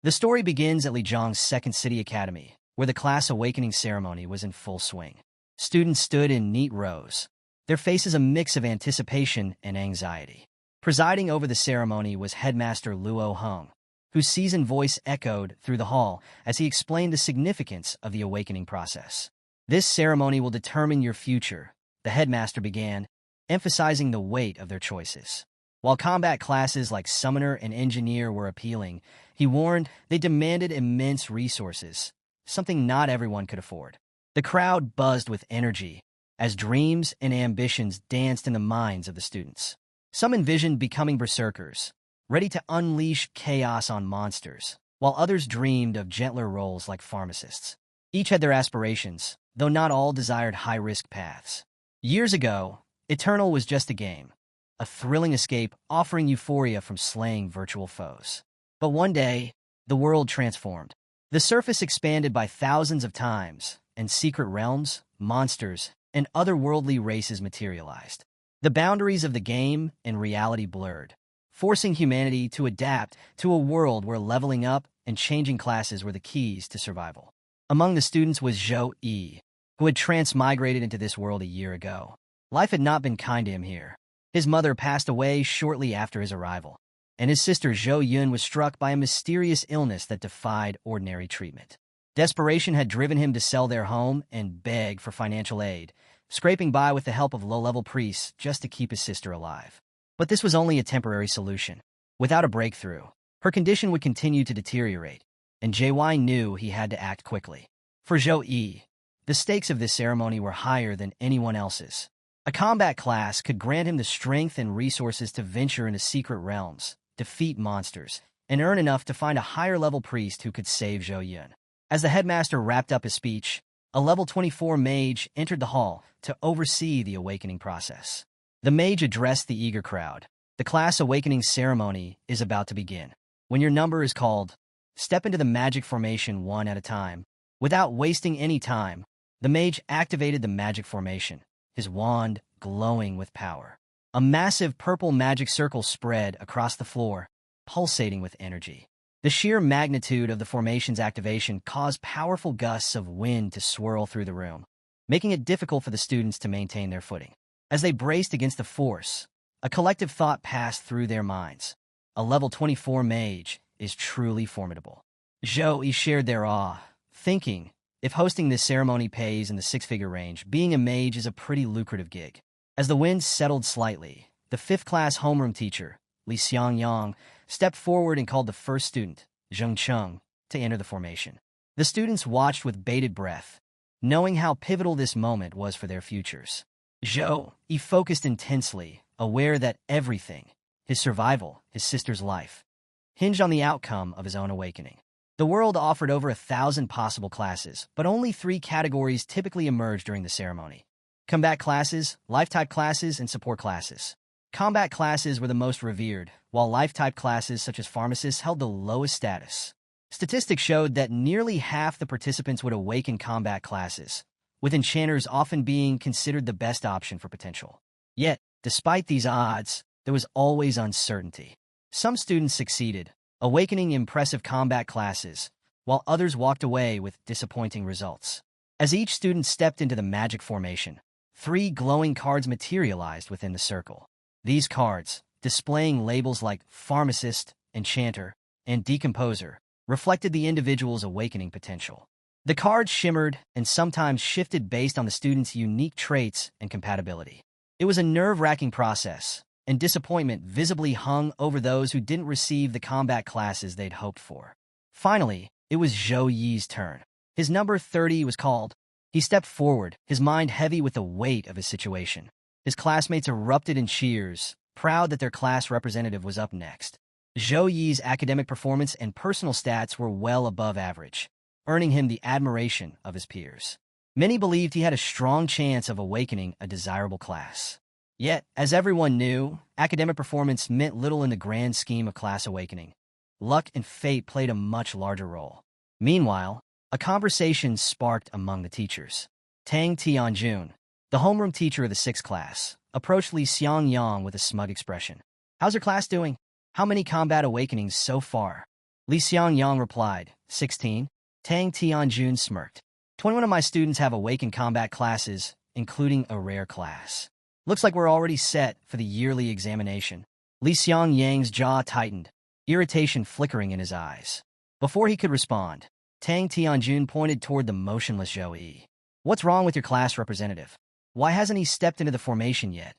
The story begins at Li Zhang's Second City Academy, where the class awakening ceremony was in full swing. Students stood in neat rows, their faces a mix of anticipation and anxiety. Presiding over the ceremony was Headmaster Luo Heng, whose seasoned voice echoed through the hall as he explained the significance of the awakening process. "This ceremony will determine your future," the headmaster began, emphasizing the weight of their choices. While combat classes like Summoner and Engineer were appealing, he warned they demanded immense resources, something not everyone could afford. The crowd buzzed with energy as dreams and ambitions danced in the minds of the students. Some envisioned becoming berserkers, ready to unleash chaos on monsters, while others dreamed of gentler roles like pharmacists. Each had their aspirations, though not all desired high-risk paths. Years ago, Eternal was just a game, a thrilling escape offering euphoria from slaying virtual foes. But one day, the world transformed. The surface expanded by thousands of times, and secret realms, monsters, and otherworldly races materialized. The boundaries of the game and reality blurred, forcing humanity to adapt to a world where leveling up and changing classes were the keys to survival. Among the students was Zhou Yi, who had transmigrated into this world a year ago. Life had not been kind to him here. His mother passed away shortly after his arrival, and his sister Zhou Yun was struck by a mysterious illness that defied ordinary treatment. Desperation had driven him to sell their home and beg for financial aid, scraping by with the help of low-level priests just to keep his sister alive. But this was only a temporary solution. Without a breakthrough, her condition would continue to deteriorate, and JY knew he had to act quickly. For Zhou Yi, the stakes of this ceremony were higher than anyone else's. A combat class could grant him the strength and resources to venture into secret realms, defeat monsters, and earn enough to find a higher-level priest who could save Zhou Yun. As the headmaster wrapped up his speech, a level 24 mage entered the hall to oversee the awakening process. The mage addressed the eager crowd. "The class awakening ceremony is about to begin. When your number is called, step into the magic formation one at a time." Without wasting any time, the mage activated the magic formation, his wand glowing with power. A massive purple magic circle spread across the floor, pulsating with energy. The sheer magnitude of the formation's activation caused powerful gusts of wind to swirl through the room, making it difficult for the students to maintain their footing. As they braced against the force, a collective thought passed through their minds. A level 24 mage is truly formidable. Zhou Yi shared their awe, thinking, if hosting this ceremony pays in the six-figure range, being a mage is a pretty lucrative gig. As the wind settled slightly, the fifth-class homeroom teacher, Li Xiangyang, stepped forward and called the first student, Zheng Cheng, to enter the formation. The students watched with bated breath, knowing how pivotal this moment was for their futures. Zhou Yi focused intensely, aware that everything, his survival, his sister's life, hinged on the outcome of his own awakening. The world offered over 1,000 possible classes, but only 3 categories typically emerged during the ceremony: combat classes, life-type classes, and support classes. Combat classes were the most revered, while life-type classes such as pharmacists held the lowest status. Statistics showed that nearly half the participants would awaken combat classes, with enchanters often being considered the best option for potential. Yet, despite these odds, there was always uncertainty. Some students succeeded, awakening impressive combat classes, while others walked away with disappointing results. As each student stepped into the magic formation, 3 glowing cards materialized within the circle. These cards, displaying labels like Pharmacist, Enchanter, and Decomposer, reflected the individual's awakening potential. The cards shimmered and sometimes shifted based on the student's unique traits and compatibility. It was a nerve-wracking process, and disappointment visibly hung over those who didn't receive the combat classes they'd hoped for. Finally, it was Zhou Yi's turn. His number 30 was called. He stepped forward, his mind heavy with the weight of his situation. His classmates erupted in cheers, proud that their class representative was up next. Zhou Yi's academic performance and personal stats were well above average, earning him the admiration of his peers. Many believed he had a strong chance of awakening a desirable class. Yet, as everyone knew, academic performance meant little in the grand scheme of class awakening. Luck and fate played a much larger role. Meanwhile, a conversation sparked among the teachers. Tang Tianjun, the homeroom teacher of the 6th class, approached Li Xiangyang with a smug expression. "How's your class doing? How many combat awakenings so far?" Li Xiangyang replied, 16. Tang Tianjun smirked. 21 of my students have awakened combat classes, including a rare class. Looks like we're already set for the yearly examination. Li Xiangyang's jaw tightened, irritation flickering in his eyes. Before he could respond, Tang Tianjun pointed toward the motionless Zhou Yi. What's wrong with your class representative? Why hasn't he stepped into the formation yet?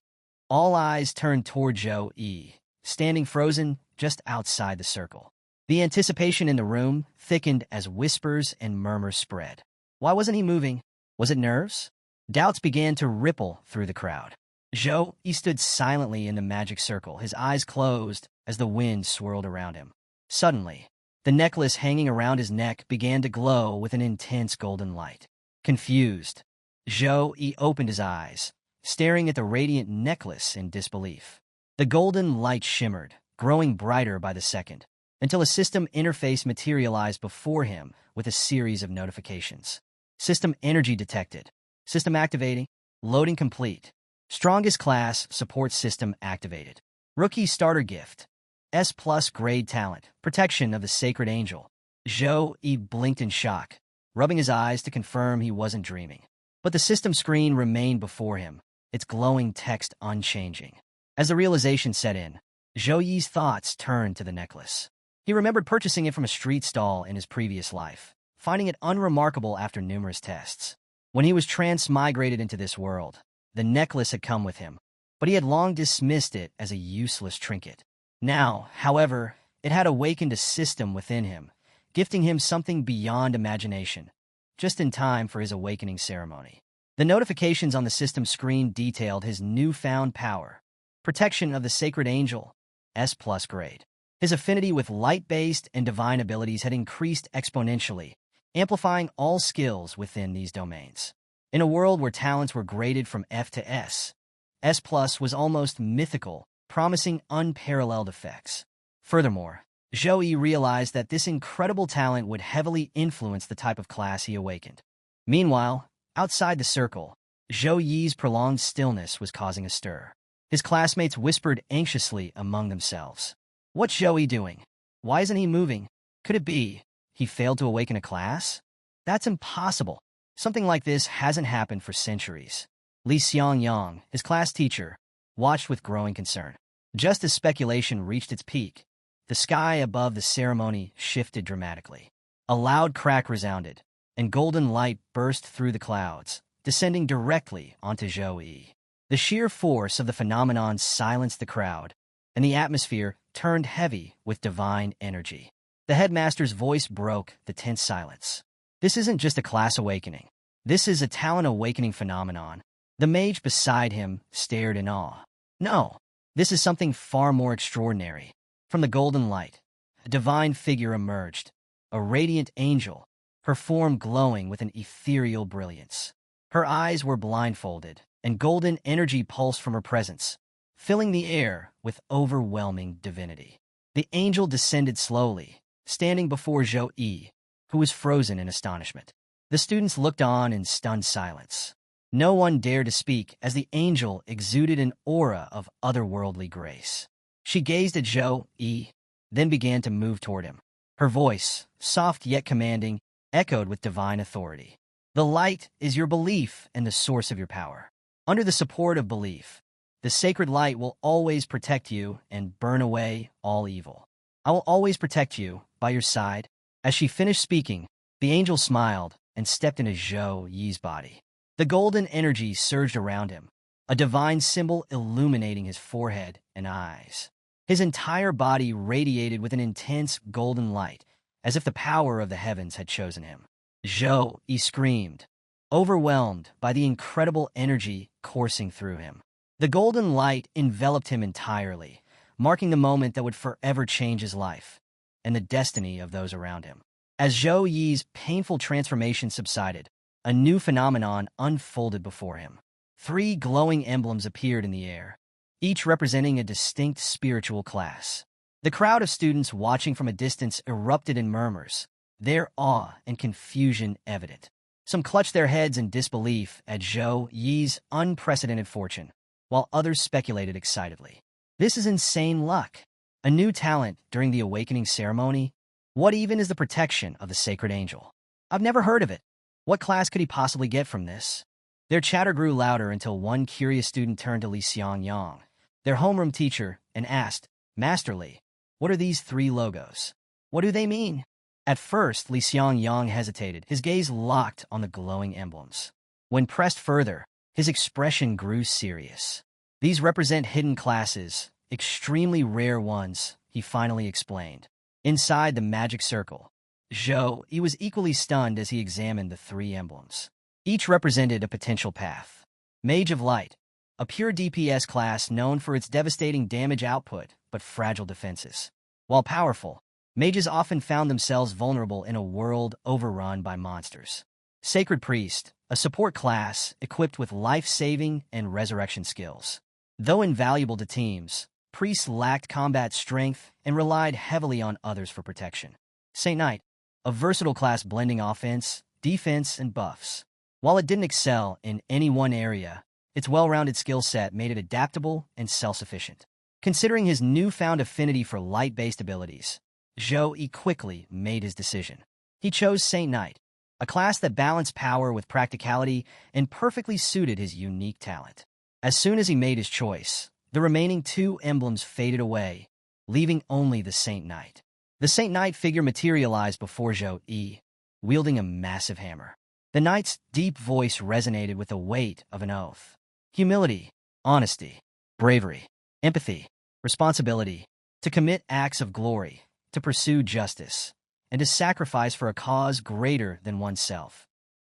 All eyes turned toward Zhou Yi, standing frozen just outside the circle. The anticipation in the room thickened as whispers and murmurs spread. Why wasn't he moving? Was it nerves? Doubts began to ripple through the crowd. Zhou Yi stood silently in the magic circle, his eyes closed as the wind swirled around him. Suddenly, the necklace hanging around his neck began to glow with an intense golden light. Confused, Zhou Yi opened his eyes, staring at the radiant necklace in disbelief. The golden light shimmered, growing brighter by the second, until a system interface materialized before him with a series of notifications. System energy detected. System activating. Loading complete. Strongest class support system activated. Rookie starter gift. S+ grade talent. Protection of the sacred angel. Zhou Yi blinked in shock, rubbing his eyes to confirm he wasn't dreaming. But the system screen remained before him, its glowing text unchanging. As the realization set in, Zhou Yi's thoughts turned to the necklace. He remembered purchasing it from a street stall in his previous life, finding it unremarkable after numerous tests. When he was transmigrated into this world, the necklace had come with him, but he had long dismissed it as a useless trinket. Now, however, it had awakened a system within him, gifting him something beyond imagination, just in time for his awakening ceremony. The notifications on the system screen detailed his newfound power. Protection of the sacred angel, S+ grade. His affinity with light-based and divine abilities had increased exponentially, amplifying all skills within these domains. In a world where talents were graded from F to S, S+ was almost mythical, promising unparalleled effects. Furthermore, Zhou Yi realized that this incredible talent would heavily influence the type of class he awakened. Meanwhile, outside the circle, Zhou Yi's prolonged stillness was causing a stir. His classmates whispered anxiously among themselves. What's Zhou Yi doing? Why isn't he moving? Could it be he failed to awaken a class? That's impossible. Something like this hasn't happened for centuries. Li Xiangyang, his class teacher, watched with growing concern. Just as speculation reached its peak, the sky above the ceremony shifted dramatically. A loud crack resounded, and golden light burst through the clouds, descending directly onto Zhou Yi. The sheer force of the phenomenon silenced the crowd, and the atmosphere turned heavy with divine energy. The headmaster's voice broke the tense silence. This isn't just a class awakening. This is a talent awakening phenomenon. The mage beside him stared in awe. No, this is something far more extraordinary. From the golden light, a divine figure emerged, a radiant angel, her form glowing with an ethereal brilliance. Her eyes were blindfolded, and golden energy pulsed from her presence, filling the air with overwhelming divinity. The angel descended slowly, standing before Zhou Yi, who was frozen in astonishment. The students looked on in stunned silence. No one dared to speak as the angel exuded an aura of otherworldly grace. She gazed at Zhou Yi, then began to move toward him. Her voice, soft yet commanding, echoed with divine authority. The light is your belief and the source of your power. Under the support of belief, the sacred light will always protect you and burn away all evil. I will always protect you, by your side. As she finished speaking, the angel smiled and stepped into Zhou Yi's body. The golden energy surged around him, a divine symbol illuminating his forehead and eyes. His entire body radiated with an intense golden light, as if the power of the heavens had chosen him. Zhou Yi screamed, overwhelmed by the incredible energy coursing through him. The golden light enveloped him entirely, marking the moment that would forever change his life and the destiny of those around him. As Zhou Yi's painful transformation subsided, a new phenomenon unfolded before him. 3 glowing emblems appeared in the air, each representing a distinct spiritual class. The crowd of students watching from a distance erupted in murmurs, their awe and confusion evident. Some clutched their heads in disbelief at Zhou Yi's unprecedented fortune, while others speculated excitedly. This is insane luck. A new talent during the awakening ceremony? What even is the protection of the sacred angel? I've never heard of it. What class could he possibly get from this? Their chatter grew louder until one curious student turned to Li Xiangyang, their homeroom teacher, and asked, Master Li, what are these three logos? What do they mean? At first, Li Xiangyang hesitated, his gaze locked on the glowing emblems. When pressed further, his expression grew serious. These represent hidden classes, extremely rare ones, he finally explained. Inside the magic circle, Zhou, he was equally stunned as he examined the three emblems. Each represented a potential path. Mage of Light, a pure DPS class known for its devastating damage output but fragile defenses. While powerful, mages often found themselves vulnerable in a world overrun by monsters. Sacred Priest, a support class equipped with life-saving and resurrection skills. Though invaluable to teams, priests lacked combat strength and relied heavily on others for protection. Saint Knight, a versatile class blending offense, defense, and buffs. While it didn't excel in any one area, its well-rounded skill set made it adaptable and self-sufficient. Considering his newfound affinity for light-based abilities, Zhou quickly made his decision. He chose Saint Knight, a class that balanced power with practicality and perfectly suited his unique talent. As soon as he made his choice, the remaining two emblems faded away, leaving only the Saint Knight. The Saint Knight figure materialized before Zhou, wielding a massive hammer. The knight's deep voice resonated with the weight of an oath. Humility, honesty, bravery, empathy, responsibility, to commit acts of glory, to pursue justice, and to sacrifice for a cause greater than oneself.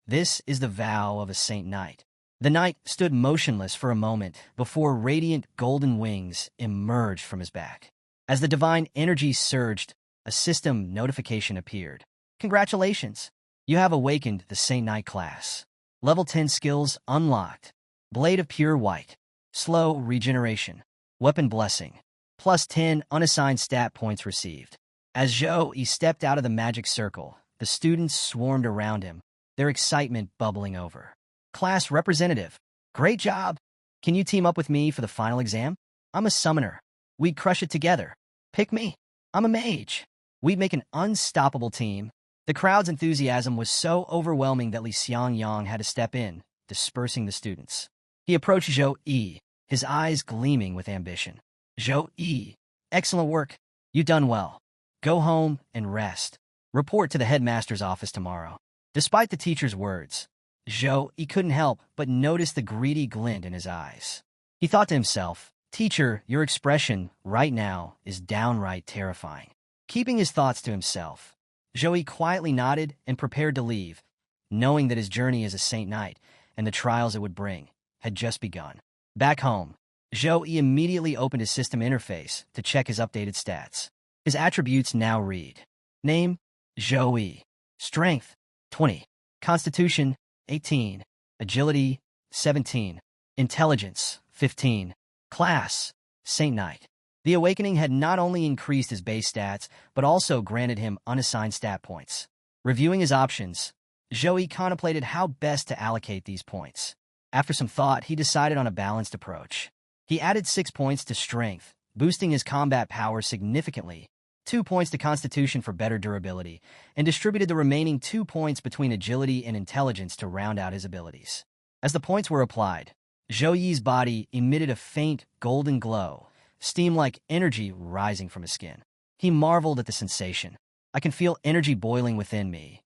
This is the vow of a Saint Knight. The knight stood motionless for a moment before radiant golden wings emerged from his back. As the divine energy surged, a system notification appeared. Congratulations! You have awakened the Saint Knight class. Level 10 skills unlocked. Blade of Pure White. Slow regeneration. Weapon Blessing. Plus 10 unassigned stat points received. As Zhou stepped out of the magic circle, the students swarmed around him, their excitement bubbling over. Class representative. Great job! Can you team up with me for the final exam? I'm a summoner. We'd crush it together. Pick me. I'm a mage. We'd make an unstoppable team. The crowd's enthusiasm was so overwhelming that Li Xiangyang had to step in, dispersing the students. He approached Zhou, his eyes gleaming with ambition. Zhou, excellent work. You've done well. Go home and rest. Report to the headmaster's office tomorrow. Despite the teacher's words, Zhou couldn't help but notice the greedy glint in his eyes. He thought to himself, Teacher, your expression right now is downright terrifying. Keeping his thoughts to himself, Zhou quietly nodded and prepared to leave, knowing that his journey as a Saint Knight and the trials it would bring had just begun. Back home, Zhou immediately opened his system interface to check his updated stats. His attributes now read: Name, Zhou. Strength, 20. Constitution, 18. Agility, 17. Intelligence, 15. Class, Saint Knight. The awakening had not only increased his base stats, but also granted him unassigned stat points. Reviewing his options, Zhou contemplated how best to allocate these points. After some thought, he decided on a balanced approach. He added 6 points to strength, boosting his combat power significantly, 2 points to constitution for better durability, and distributed the remaining 2 points between agility and intelligence to round out his abilities. As the points were applied, Zhou body emitted a faint golden glow, steam-like energy rising from his skin. He marveled at the sensation. I can feel energy boiling within me.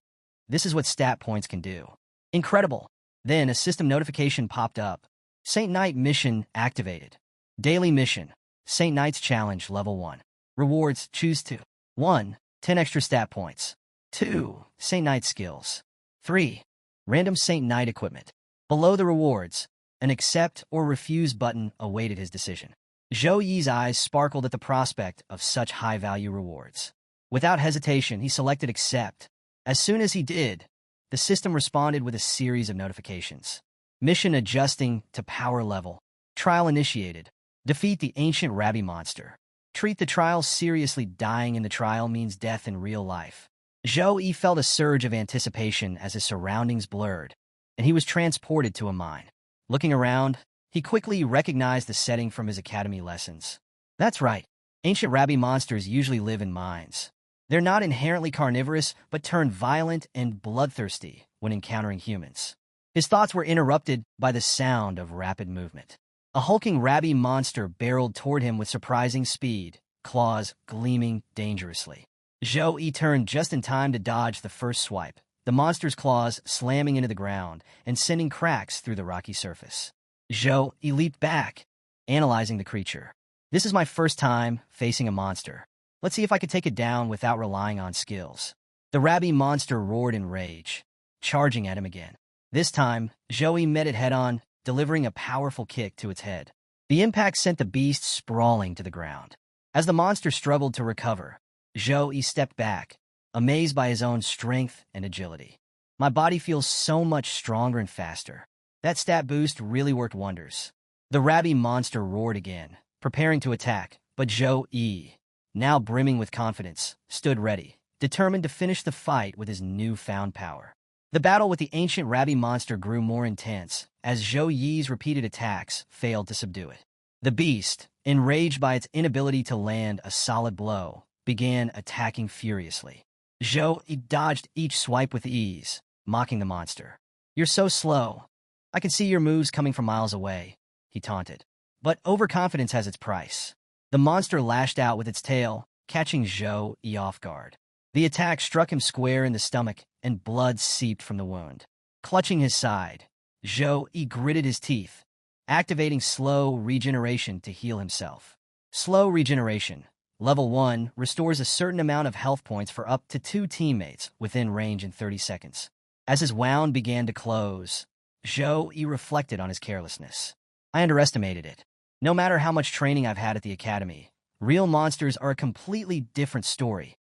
This is what stat points can do. Incredible! Then a system notification popped up. Saint Knight mission activated. Daily mission. Saint Knight's Challenge Level 1. Rewards, choose 2. 1. 10 extra stat points. 2. Saint Knight skills. 3. Random Saint Knight equipment. Below the rewards, an accept or refuse button awaited his decision. Zhou eyes sparkled at the prospect of such high-value rewards. Without hesitation, he selected accept. As soon as he did, the system responded with a series of notifications. Mission adjusting to power level. Trial initiated. Defeat the ancient Rabbi monster. Treat the trial seriously. Dying in the trial means death in real life. Zhou felt a surge of anticipation as his surroundings blurred, and he was transported to a mine. Looking around, he quickly recognized the setting from his academy lessons. That's right. Ancient Rabbi monsters usually live in mines. They're not inherently carnivorous, but turn violent and bloodthirsty when encountering humans. His thoughts were interrupted by the sound of rapid movement. A hulking rabby monster barreled toward him with surprising speed, claws gleaming dangerously. Zhou Yi turned just in time to dodge the first swipe, the monster's claws slamming into the ground and sending cracks through the rocky surface. Zhou Yi leaped back, analyzing the creature. This is my first time facing a monster. Let's see if I could take it down without relying on skills. The rabby monster roared in rage, charging at him again. This time, Zhou Yi met it head-on, delivering a powerful kick to its head. The impact sent the beast sprawling to the ground. As the monster struggled to recover, Zhou Yi stepped back, amazed by his own strength and agility. My body feels so much stronger and faster. That stat boost really worked wonders. The rabby monster roared again, preparing to attack, but Zhou Yi, now brimming with confidence, stood ready, determined to finish the fight with his newfound power. The battle with the ancient rabby monster grew more intense as Zhou Yi's repeated attacks failed to subdue it. The beast, enraged by its inability to land a solid blow, began attacking furiously. Zhou Yi dodged each swipe with ease, mocking the monster. "You're so slow. I can see your moves coming from miles away," he taunted. But overconfidence has its price. The monster lashed out with its tail, catching Zhou Yi off guard. The attack struck him square in the stomach, and blood seeped from the wound. Clutching his side, Zhou Yi gritted his teeth, activating slow regeneration to heal himself. Slow regeneration, level 1, restores a certain amount of health points for up to 2 teammates within range in 30 seconds. As his wound began to close, Zhou Yi reflected on his carelessness. I underestimated it. No matter how much training I've had at the academy, real monsters are a completely different story.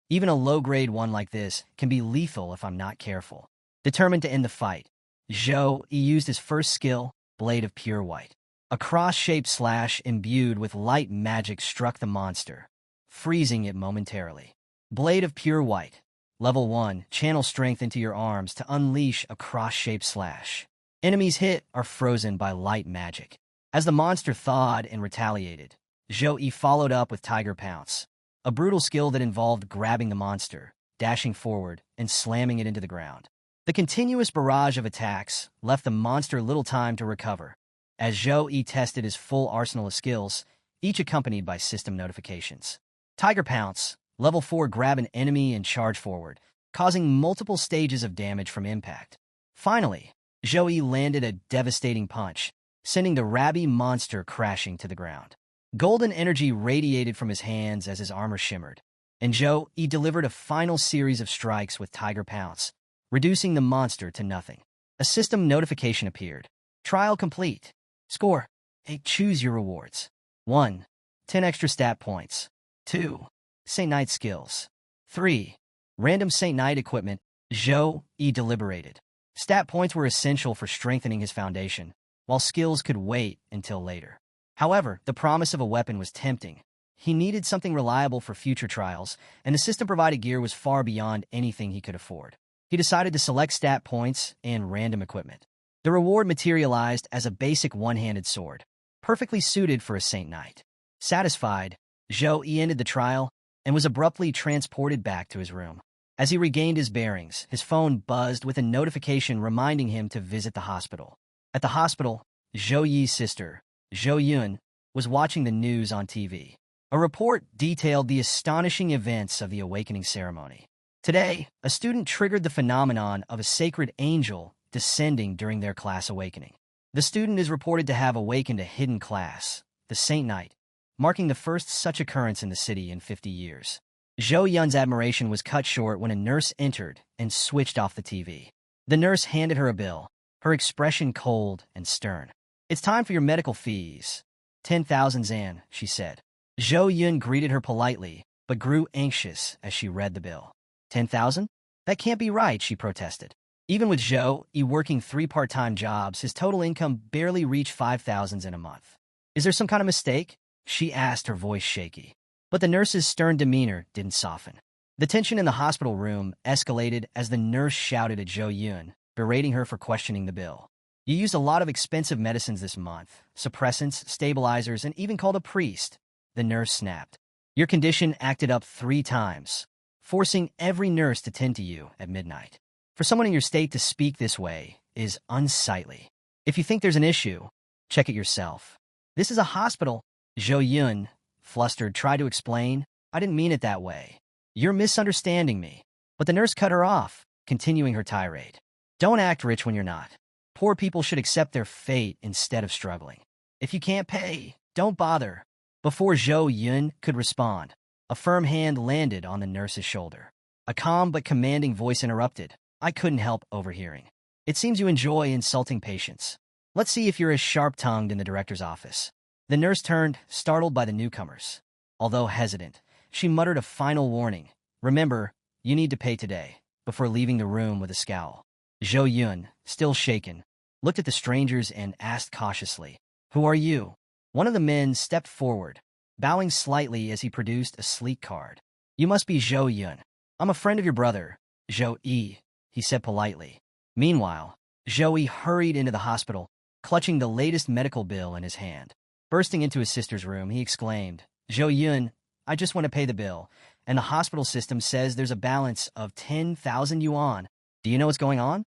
Even a low-grade one like this can be lethal if I'm not careful. Determined to end the fight, Zhou Yi used his first skill, Blade of Pure White. A cross-shaped slash imbued with light magic struck the monster, freezing it momentarily. Blade of Pure White. Level 1, channel strength into your arms to unleash a cross-shaped slash. Enemies hit are frozen by light magic. As the monster thawed and retaliated, Zhou Yi followed up with Tiger Pounce, a brutal skill that involved grabbing the monster, dashing forward, and slamming it into the ground. The continuous barrage of attacks left the monster little time to recover, as Zhou Yi tested his full arsenal of skills, each accompanied by system notifications. Tiger Pounce, level 4, grab an enemy and charge forward, causing multiple stages of damage from impact. Finally, Zhou Yi landed a devastating punch, sending the rabby monster crashing to the ground. Golden energy radiated from his hands as his armor shimmered, and Zhou Yi delivered a final series of strikes with Tiger Pounce, reducing the monster to nothing. A system notification appeared. Trial complete. Score. 8. Choose your rewards. 1. 10 extra stat points. 2. Saint Knight skills. 3. Random Saint Knight equipment. Zhou Yi deliberated. Stat points were essential for strengthening his foundation, while skills could wait until later. However, the promise of a weapon was tempting. He needed something reliable for future trials, and the system-provided gear was far beyond anything he could afford. He decided to select stat points and random equipment. The reward materialized as a basic one-handed sword, perfectly suited for a Saint Knight. Satisfied, Zhou Yi ended the trial and was abruptly transported back to his room. As he regained his bearings, his phone buzzed with a notification reminding him to visit the hospital. At the hospital, Zhou Yi's sister, Zhou Yun, was watching the news on TV. A report detailed the astonishing events of the awakening ceremony. Today, a student triggered the phenomenon of a sacred angel descending during their class awakening. The student is reported to have awakened a hidden class, the Saint Knight, marking the first such occurrence in the city in 50 years. Zhou Yun's admiration was cut short when a nurse entered and switched off the TV. The nurse handed her a bill, her expression cold and stern. "It's time for your medical fees. 10,000 zan," she said. Zhou Yun greeted her politely, but grew anxious as she read the bill. 10,000? That can't be right, she protested. Even with Zhou Yi working 3 part-time jobs, his total income barely reached 5,000 in a month. "Is there some kind of mistake?" she asked, her voice shaky. But the nurse's stern demeanor didn't soften. The tension in the hospital room escalated as the nurse shouted at Zhou Yun, berating her for questioning the bill. "You used a lot of expensive medicines this month, suppressants, stabilizers, and even called a priest," the nurse snapped. "Your condition acted up 3 times. forcing every nurse to tend to you at midnight. For someone in your state to speak this way is unsightly. If you think there's an issue, check it yourself. This is a hospital. Zhou Yun, flustered, tried to explain. I didn't mean it that way. You're misunderstanding me. But the nurse cut her off, continuing her tirade. Don't act rich when you're not. Poor people should accept their fate instead of struggling. If you can't pay, don't bother. Before Zhou Yun could respond, a firm hand landed on the nurse's shoulder. A calm but commanding voice interrupted. I couldn't help overhearing. It seems you enjoy insulting patients. Let's see if you're as sharp-tongued in the director's office. The nurse turned, startled by the newcomers. Although hesitant, she muttered a final warning. Remember, you need to pay today, before leaving the room with a scowl. Zhou Yun, still shaken, looked at the strangers and asked cautiously, Who are you? One of the men stepped forward, bowing slightly as he produced a sleek card. You must be Zhou Yun. I'm a friend of your brother, Zhou Yi, he said politely. Meanwhile, Zhou Yi hurried into the hospital, clutching the latest medical bill in his hand. Bursting into his sister's room, he exclaimed, Zhou Yun, I just want to pay the bill, and the hospital system says there's a balance of 10,000 yuan. Do you know what's going on?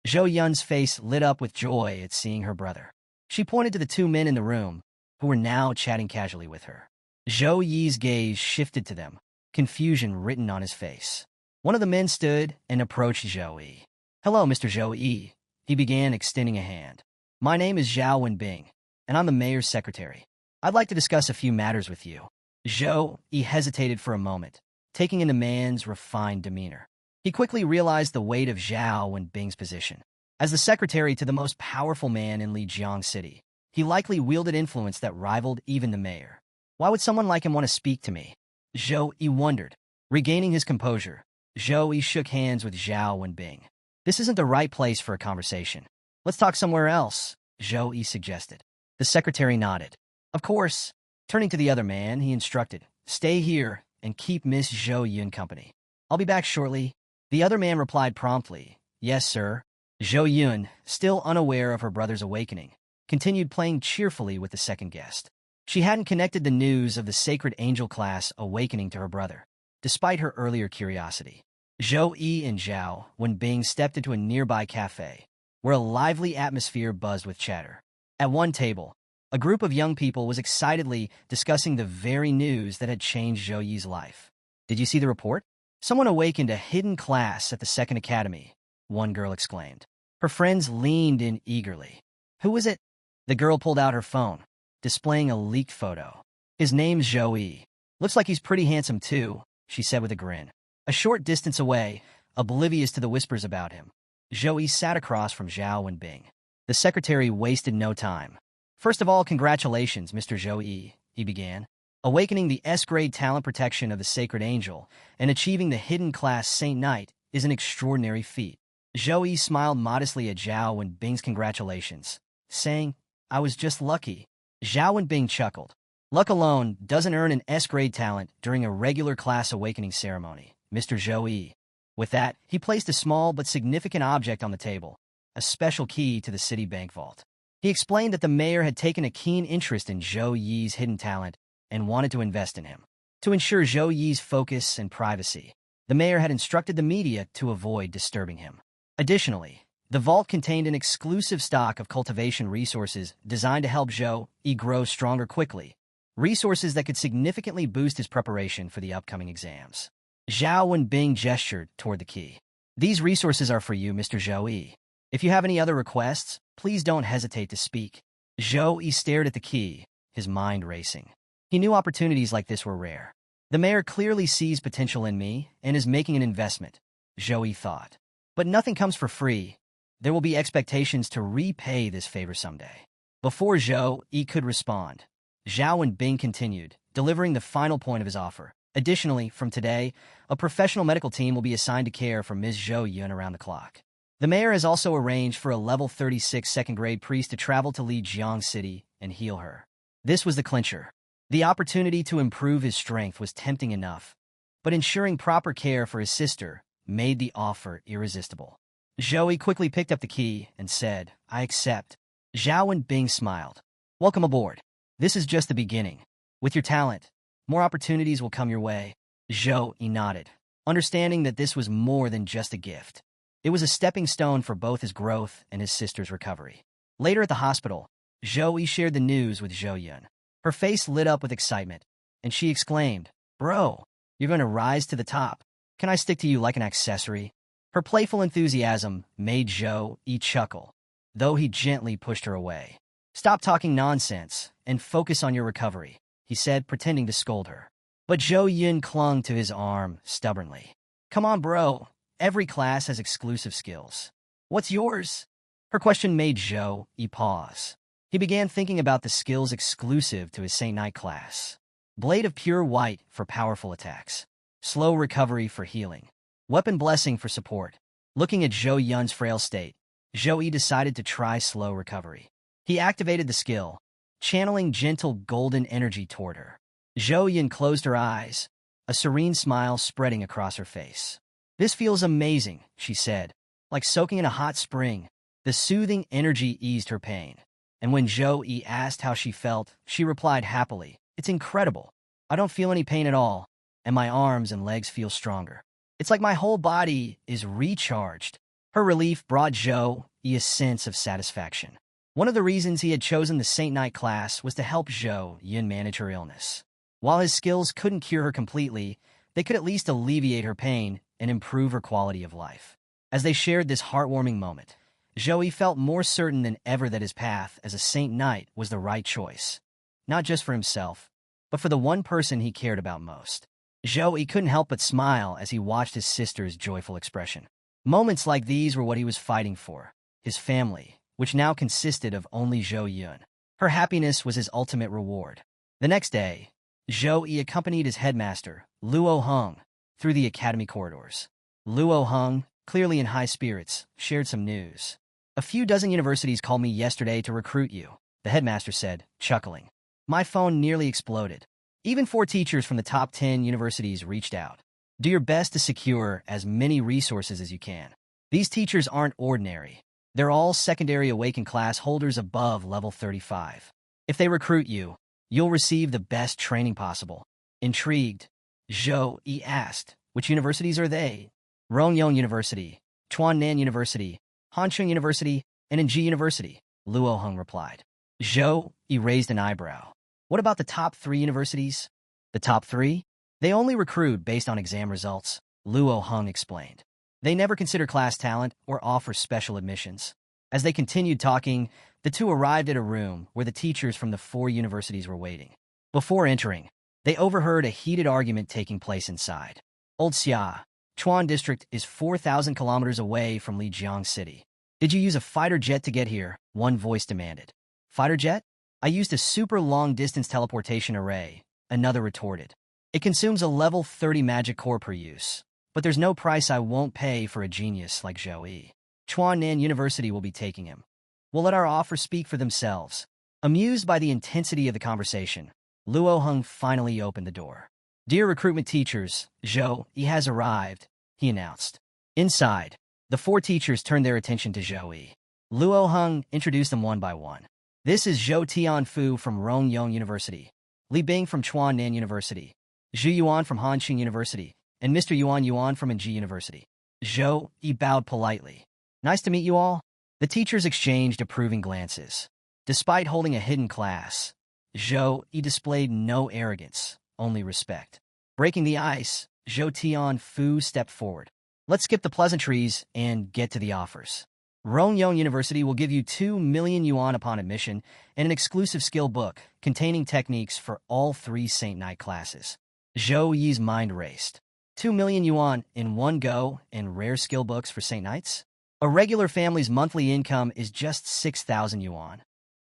Zhou Yun's face lit up with joy at seeing her brother. She pointed to the two men in the room, who were now chatting casually with her. Zhou Yi's gaze shifted to them, confusion written on his face. One of the men stood and approached Zhou Yi. Hello, Mr. Zhou Yi, he began, extending a hand. My name is Zhao Wenbing, and I'm the mayor's secretary. I'd like to discuss a few matters with you. Zhou Yi hesitated for a moment, taking in the man's refined demeanor. He quickly realized the weight of Zhao Wenbing's position. As the secretary to the most powerful man in Lijiang City, he likely wielded influence that rivaled even the mayor. Why would someone like him want to speak to me? Zhou Yi wondered. Regaining his composure, Zhou Yi shook hands with Zhao Wenbing. This isn't the right place for a conversation. Let's talk somewhere else, Zhou Yi suggested. The secretary nodded. Of course. Turning to the other man, he instructed, Stay here and keep Miss Zhou Yun company. I'll be back shortly. The other man replied promptly, Yes, sir. Zhou Yun, still unaware of her brother's awakening, continued playing cheerfully with the second guest. She hadn't connected the news of the Sacred Angel class awakening to her brother, despite her earlier curiosity. Zhou Yi and Zhao Wenbing stepped into a nearby cafe, where a lively atmosphere buzzed with chatter. At one table, a group of young people was excitedly discussing the very news that had changed Zhou Yi's life. Did you see the report? Someone awakened a hidden class at the Second Academy, one girl exclaimed. Her friends leaned in eagerly. Who is it? The girl pulled out her phone, displaying a leaked photo. His name's Zhou Yi. Looks like he's pretty handsome too, she said with a grin. A short distance away, oblivious to the whispers about him, Zhou Yi sat across from Zhao Wenbing. The secretary wasted no time. First of all, congratulations, Mr. Zhou Yi, he began. Awakening the S-grade talent protection of the Sacred Angel and achieving the hidden class Saint Knight is an extraordinary feat. Zhou Yi smiled modestly at Zhao Wenbing's congratulations, saying, I was just lucky. Zhao Wenbing chuckled. Luck alone doesn't earn an S-grade talent during a regular class awakening ceremony, Mr. Zhou Yi. With that, he placed a small but significant object on the table, a special key to the city bank vault. He explained that the mayor had taken a keen interest in Zhou Yi's hidden talent and wanted to invest in him. To ensure Zhou Yi's focus and privacy, the mayor had instructed the media to avoid disturbing him. Additionally, the vault contained an exclusive stock of cultivation resources designed to help Zhou Yi grow stronger quickly, resources that could significantly boost his preparation for the upcoming exams. Zhao Wenbing gestured toward the key. These resources are for you, Mr. Zhou Yi. If you have any other requests, please don't hesitate to speak. Zhou Yi stared at the key, his mind racing. He knew opportunities like this were rare. The mayor clearly sees potential in me and is making an investment, Zhou Yi thought. But nothing comes for free. There will be expectations to repay this favor someday. Before Zhou Yi could respond, Zhao Wenbing continued, delivering the final point of his offer. Additionally, from today, a professional medical team will be assigned to care for Ms. Zhou Yun around the clock. The mayor has also arranged for a level 36 second-grade priest to travel to Lijiang City and heal her. This was the clincher. The opportunity to improve his strength was tempting enough, but ensuring proper care for his sister made the offer irresistible. Zhou Yi quickly picked up the key and said, I accept. Zhao Wenbing smiled. Welcome aboard. This is just the beginning. With your talent, more opportunities will come your way. Zhou Yi nodded. understanding that this was more than just a gift. It was a stepping stone for both his growth and his sister's recovery. Later at the hospital, Zhou Yi shared the news with Zhou Yun. Her face lit up with excitement, and she exclaimed, "Bro, you're going to rise to the top. Can I stick to you like an accessory?" Her playful enthusiasm made Zhou Yi chuckle, though he gently pushed her away. "Stop talking nonsense and focus on your recovery," he said, pretending to scold her. But Zhou Yun clung to his arm stubbornly. "Come on, bro. Every class has exclusive skills. What's yours?" Her question made Zhou Yi pause. He began thinking about the skills exclusive to his Saint Knight class. Blade of Pure White for powerful attacks. Slow Recovery for healing. Weapon Blessing for support. Looking at Zhou Yun's frail state, Zhou Yi decided to try Slow Recovery. He activated the skill, channeling gentle golden energy toward her. Zhou Yun closed her eyes, a serene smile spreading across her face. "This feels amazing," she said, like soaking in a hot spring. The soothing energy eased her pain. And when Zhou Yi asked how she felt, she replied happily, "It's incredible. I don't feel any pain at all, and my arms and legs feel stronger. It's like my whole body is recharged." Her relief brought Zhou Yi a sense of satisfaction. One of the reasons he had chosen the Saint Knight class was to help Zhou Yun manage her illness. While his skills couldn't cure her completely, they could at least alleviate her pain and improve her quality of life. As they shared this heartwarming moment, Zhou Yi felt more certain than ever that his path as a Saint Knight was the right choice, not just for himself, but for the one person he cared about most. Zhou Yi couldn't help but smile as he watched his sister's joyful expression. Moments like these were what he was fighting for, his family, which now consisted of only Zhou Yun. Her happiness was his ultimate reward. The next day, Zhou Yi accompanied his headmaster, Luo Heng, through the academy corridors. Luo Heng, clearly in high spirits, shared some news. "A few dozen universities called me yesterday to recruit you," the headmaster said, chuckling. "My phone nearly exploded. Even 4 teachers from the top 10 universities reached out. Do your best to secure as many resources as you can. These teachers aren't ordinary. They're all secondary awakened class holders above level 35. If they recruit you, you'll receive the best training possible." Intrigued, Zhou Yi asked, "Which universities are they?" "Rongyong University, Chuannan University, Hancheng University, and Enji University," Luo Heng replied. Zhou Yi raised an eyebrow. "What about the top 3 universities?" "The top 3? They only recruit based on exam results," Luo Heng explained. "They never consider class talent or offer special admissions." As they continued talking, the two arrived at a room where the teachers from the 4 universities were waiting. Before entering, they overheard a heated argument taking place inside. "Old Xia, Chuan District is 4,000 kilometers away from Lijiang City. Did you use a fighter jet to get here?" one voice demanded. "Fighter jet? I used a super long-distance teleportation array," another retorted. "It consumes a level 30 magic core per use, but there's no price I won't pay for a genius like Zhou Yi. Chuannan University will be taking him. We'll let our offers speak for themselves." Amused by the intensity of the conversation, Luo Heng finally opened the door. "Dear recruitment teachers, Zhou Yi has arrived," he announced. Inside, the 4 teachers turned their attention to Zhou Yi. Luo Heng introduced them one by one. "This is Zhou Tianfu from Rongyong University, Li Bing from Chuannan University, Zhu Yuan from Hanqing University, and Mr. Yuan from Enji University." Zhou Yi bowed politely. "Nice to meet you all." The teachers exchanged approving glances. Despite holding a hidden class, Zhou Yi displayed no arrogance, only respect. Breaking the ice, Zhou Tianfu stepped forward. "Let's skip the pleasantries and get to the offers. Rongyong University will give you 2 million yuan upon admission and an exclusive skill book containing techniques for all 3 Saint Knight classes." Zhou Yi's mind raced. 2 million yuan in one go and rare skill books for Saint Knights? A regular family's monthly income is just 6,000 yuan.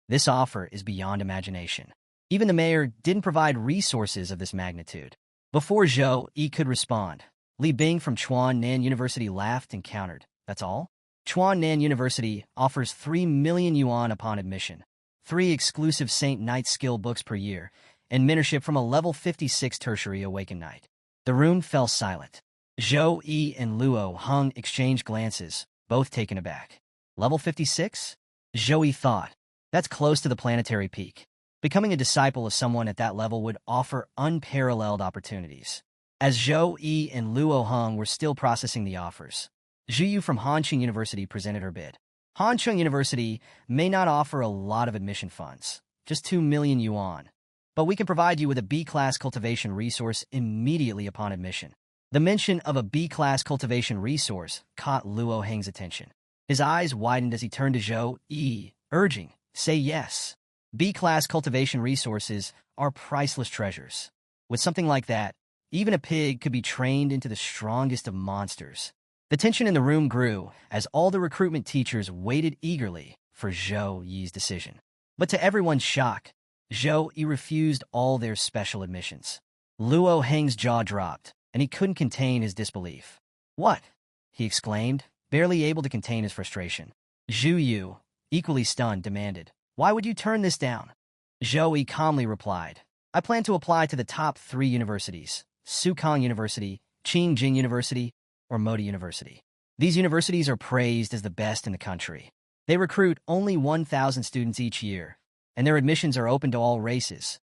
This offer is beyond imagination. Even the mayor didn't provide resources of this magnitude. Before Zhou Yi could respond, Li Bing from Chuannan University laughed and countered. "That's all? Chuannan University offers 3 million yuan upon admission, 3 exclusive Saint Knight skill books per year, and mentorship from a level 56 tertiary awakened knight." The room fell silent. Zhou Yi and Luo Heng exchanged glances, both taken aback. "Level 56? Zhou Yi thought. "That's close to the planetary peak. Becoming a disciple of someone at that level would offer unparalleled opportunities." as Zhou Yi and Luo Heng were still processing the offers. Zhu Yu from Hanqing University presented her bid. Hanqing University may not offer a lot of admission funds, just 2 million yuan, but we can provide you with a B-class cultivation resource immediately upon admission. The mention of a B-class cultivation resource caught Luo Heng's attention. His eyes widened as he turned to Zhou Yi, urging, "Say yes." B-class cultivation resources are priceless treasures. With something like that, even a pig could be trained into the strongest of monsters. The tension in the room grew as all the recruitment teachers waited eagerly for Zhou Yi's decision. But to everyone's shock, Zhou Yi refused all their special admissions. Luo Heng's jaw dropped, and he couldn't contain his disbelief. "What?" he exclaimed, barely able to contain his frustration. Zhu Yu, equally stunned, demanded, "Why would you turn this down?" Zhou Yi calmly replied, "I plan to apply to the top 3 universities, Sukong University, Qingjing University, or Modi University. These universities are praised as the best in the country. They recruit only 1,000 students each year, and their admissions are open to all races,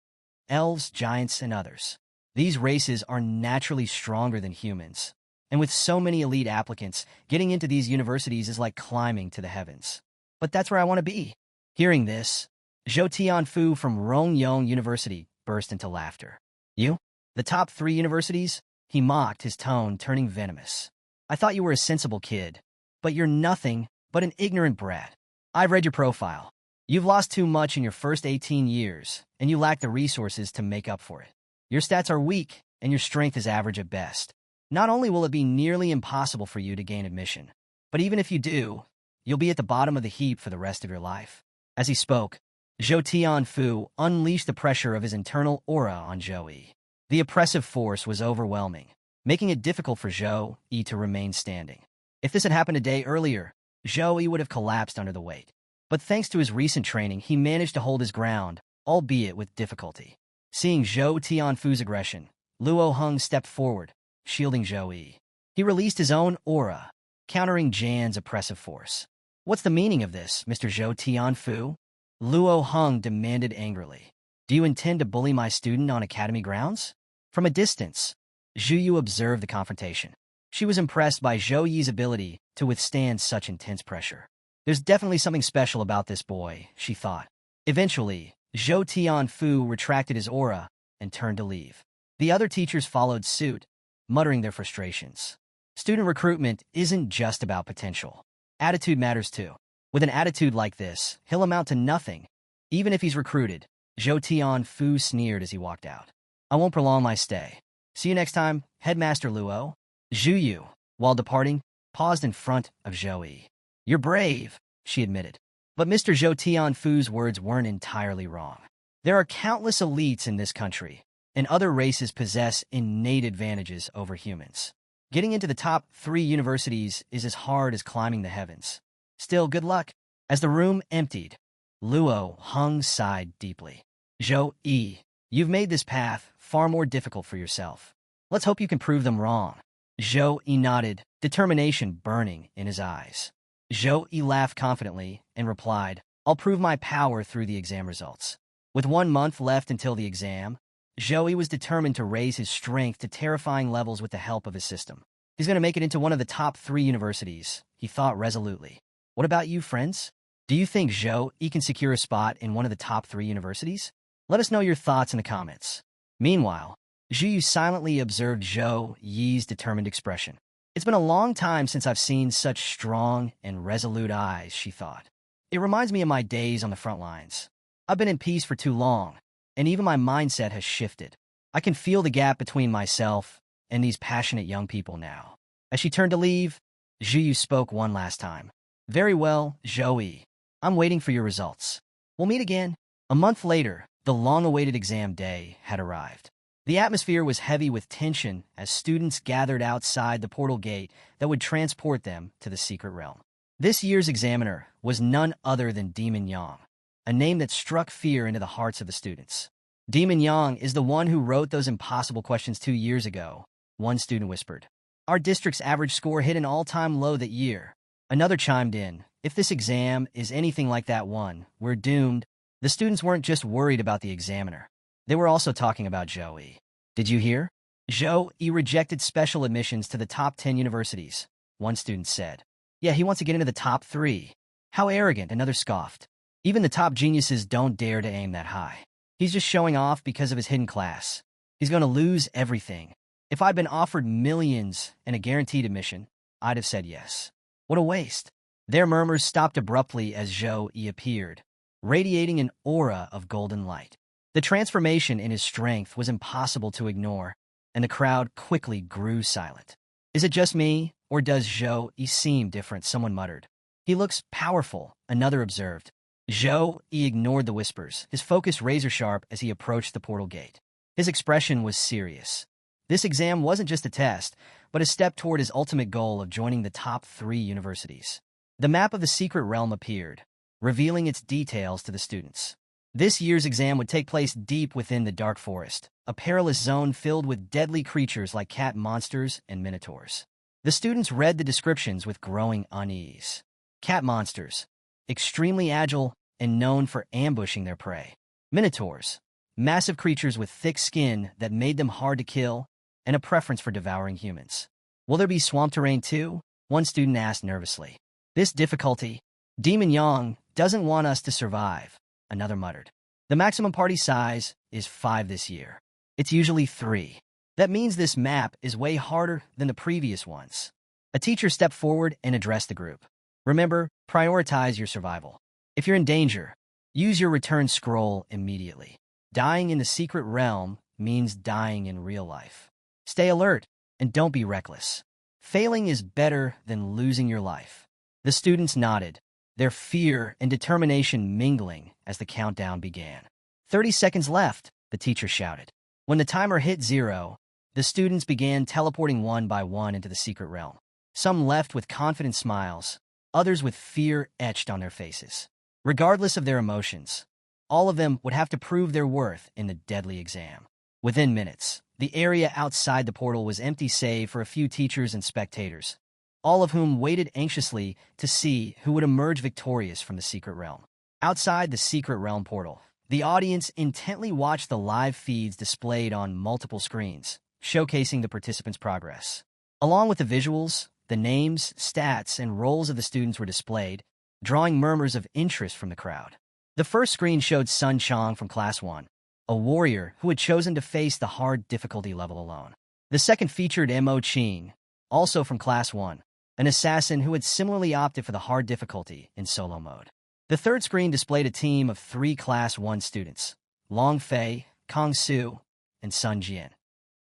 elves, giants, and others. These races are naturally stronger than humans, and with so many elite applicants, getting into these universities is like climbing to the heavens. But that's where I want to be." Hearing this, Zhou Tianfu from Rongyong University burst into laughter. "You? The top 3 universities?" He mocked, his tone turning venomous. "I thought you were a sensible kid, but you're nothing but an ignorant brat. I've read your profile. You've lost too much in your first 18 years, and you lack the resources to make up for it. Your stats are weak, and your strength is average at best. Not only will it be nearly impossible for you to gain admission, but even if you do, you'll be at the bottom of the heap for the rest of your life." As he spoke, Zhou Tianfu unleashed the pressure of his internal aura on Zhou Yi. The oppressive force was overwhelming, making it difficult for Zhou Yi to remain standing. If this had happened a day earlier, Zhou Yi would have collapsed under the weight. But thanks to his recent training, he managed to hold his ground, albeit with difficulty. Seeing Zhou Tianfu's aggression, Luo Heng stepped forward, shielding Zhou Yi. He released his own aura, countering Jan's oppressive force. "What's the meaning of this, Mr. Zhou Tianfu?" Luo Heng demanded angrily. "Do you intend to bully my student on academy grounds?" From a distance, Zhu Yu observed the confrontation. She was impressed by Zhou Yi's ability to withstand such intense pressure. "There's definitely something special about this boy," she thought. Eventually, Zhou Tianfu retracted his aura and turned to leave. The other teachers followed suit, muttering their frustrations. Student recruitment isn't just about potential. Attitude matters too. With an attitude like this, he'll amount to nothing, even if he's recruited. Zhou Tianfu sneered as he walked out. "I won't prolong my stay. See you next time, Headmaster Luo." Zhu Yu, while departing, paused in front of Zhou Yi. "You're brave," she admitted. But Mr. Zhou Tianfu's words weren't entirely wrong. There are countless elites in this country, and other races possess innate advantages over humans. Getting into the top 3 universities is as hard as climbing the heavens. Still, good luck. As the room emptied, Luo Heng sighed deeply. "Zhou Yi, you've made this path far more difficult for yourself. Let's hope you can prove them wrong." Zhou Yi nodded, determination burning in his eyes. Zhou Yi laughed confidently and replied, "I'll prove my power through the exam results." With 1 month left until the exam, Zhou Yi was determined to raise his strength to terrifying levels with the help of his system. He's going to make it into one of the top 3 universities, he thought resolutely. What about you, friends? Do you think Zhou Yi can secure a spot in one of the top 3 universities? Let us know your thoughts in the comments. Meanwhile, Zhu Yu silently observed Zhou Yi's determined expression. "It's been a long time since I've seen such strong and resolute eyes," she thought. "It reminds me of my days on the front lines. I've been in peace for too long, and even my mindset has shifted. I can feel the gap between myself and these passionate young people now." As she turned to leave, Zhu Yu spoke one last time. "Very well, Zhou Yi. I'm waiting for your results. We'll meet again." A month later, the long-awaited exam day had arrived. The atmosphere was heavy with tension as students gathered outside the portal gate that would transport them to the secret realm. This year's examiner was none other than Demon Yang, a name that struck fear into the hearts of the students. "Demon Yang is the one who wrote those impossible questions 2 years ago," one student whispered. "Our district's average score hit an all-time low that year." Another chimed in, "If this exam is anything like that one, we're doomed." The students weren't just worried about the examiner. They were also talking about Zhou Yi. "Did you hear? Zhou Yi rejected special admissions to the top 10 universities, one student said. Yeah, he wants to get into the top 3. How arrogant, another scoffed. Even the top geniuses don't dare to aim that high. He's just showing off because of his hidden class. He's going to lose everything. If I'd been offered millions and a guaranteed admission, I'd have said yes. What a waste. Their murmurs stopped abruptly as Zhou Yi appeared, radiating an aura of golden light. The transformation in his strength was impossible to ignore, and the crowd quickly grew silent. Is it just me, or does Zhou Yi seem different? Someone muttered. He looks powerful, another observed. Zhou Yi ignored the whispers, his focus razor-sharp as he approached the portal gate. His expression was serious. This exam wasn't just a test, but a step toward his ultimate goal of joining the top 3 universities. The map of the secret realm appeared, revealing its details to the students. This year's exam would take place deep within the dark forest, a perilous zone filled with deadly creatures like cat monsters and minotaurs. The students read the descriptions with growing unease. Cat monsters, extremely agile and known for ambushing their prey. Minotaurs, massive creatures with thick skin that made them hard to kill, and a preference for devouring humans. Will there be swamp terrain too? One student asked nervously. This difficulty, Demon Yang doesn't want us to survive, another muttered. The maximum party size is 5 this year. It's usually 3. That means this map is way harder than the previous ones. A teacher stepped forward and addressed the group. Remember, prioritize your survival. If you're in danger, use your return scroll immediately. Dying in the secret realm means dying in real life. Stay alert and don't be reckless. Failing is better than losing your life. The students nodded, their fear and determination mingling as the countdown began. 30 seconds left, the teacher shouted. When the timer hit 0, the students began teleporting one by one into the secret realm. Some left with confident smiles, others with fear etched on their faces. Regardless of their emotions, all of them would have to prove their worth in the deadly exam. Within minutes, the area outside the portal was empty save for a few teachers and spectators, all of whom waited anxiously to see who would emerge victorious from the secret realm. Outside the secret realm portal, the audience intently watched the live feeds displayed on multiple screens, showcasing the participants' progress. Along with the visuals, the names, stats, and roles of the students were displayed, drawing murmurs of interest from the crowd. The first screen showed Sun Chong from Class 1, a warrior who had chosen to face the hard difficulty level alone. The second featured Mo Qing, also from Class 1, an assassin who had similarly opted for the hard difficulty in solo mode. The third screen displayed a team of 3 Class 1 students, Long Fei, Kong Su, and Sun Jian,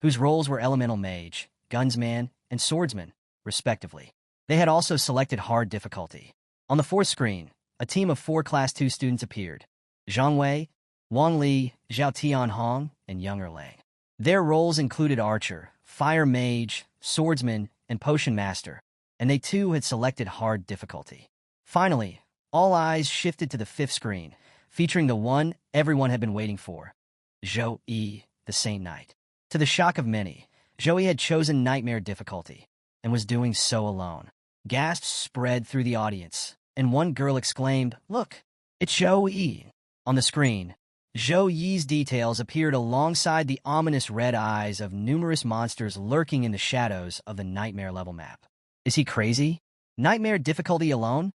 whose roles were Elemental Mage, Gunsman, and Swordsman, respectively. They had also selected hard difficulty. On the fourth screen, a team of 4 Class 2 students appeared, Zhang Wei, Wang Li, Zhao Tianhong, and Yang Erlang. Their roles included Archer, Fire Mage, Swordsman, and Potion Master, and they too had selected hard difficulty. Finally, all eyes shifted to the fifth screen, featuring the one everyone had been waiting for, Zhou Yi, the Saint Knight. To the shock of many, Zhou Yi had chosen Nightmare difficulty, and was doing so alone. Gasps spread through the audience, and one girl exclaimed, "Look, it's Zhou Yi." On the screen, Zhou Yi's details appeared alongside the ominous red eyes of numerous monsters lurking in the shadows of the Nightmare level map. Is he crazy? Nightmare difficulty alone?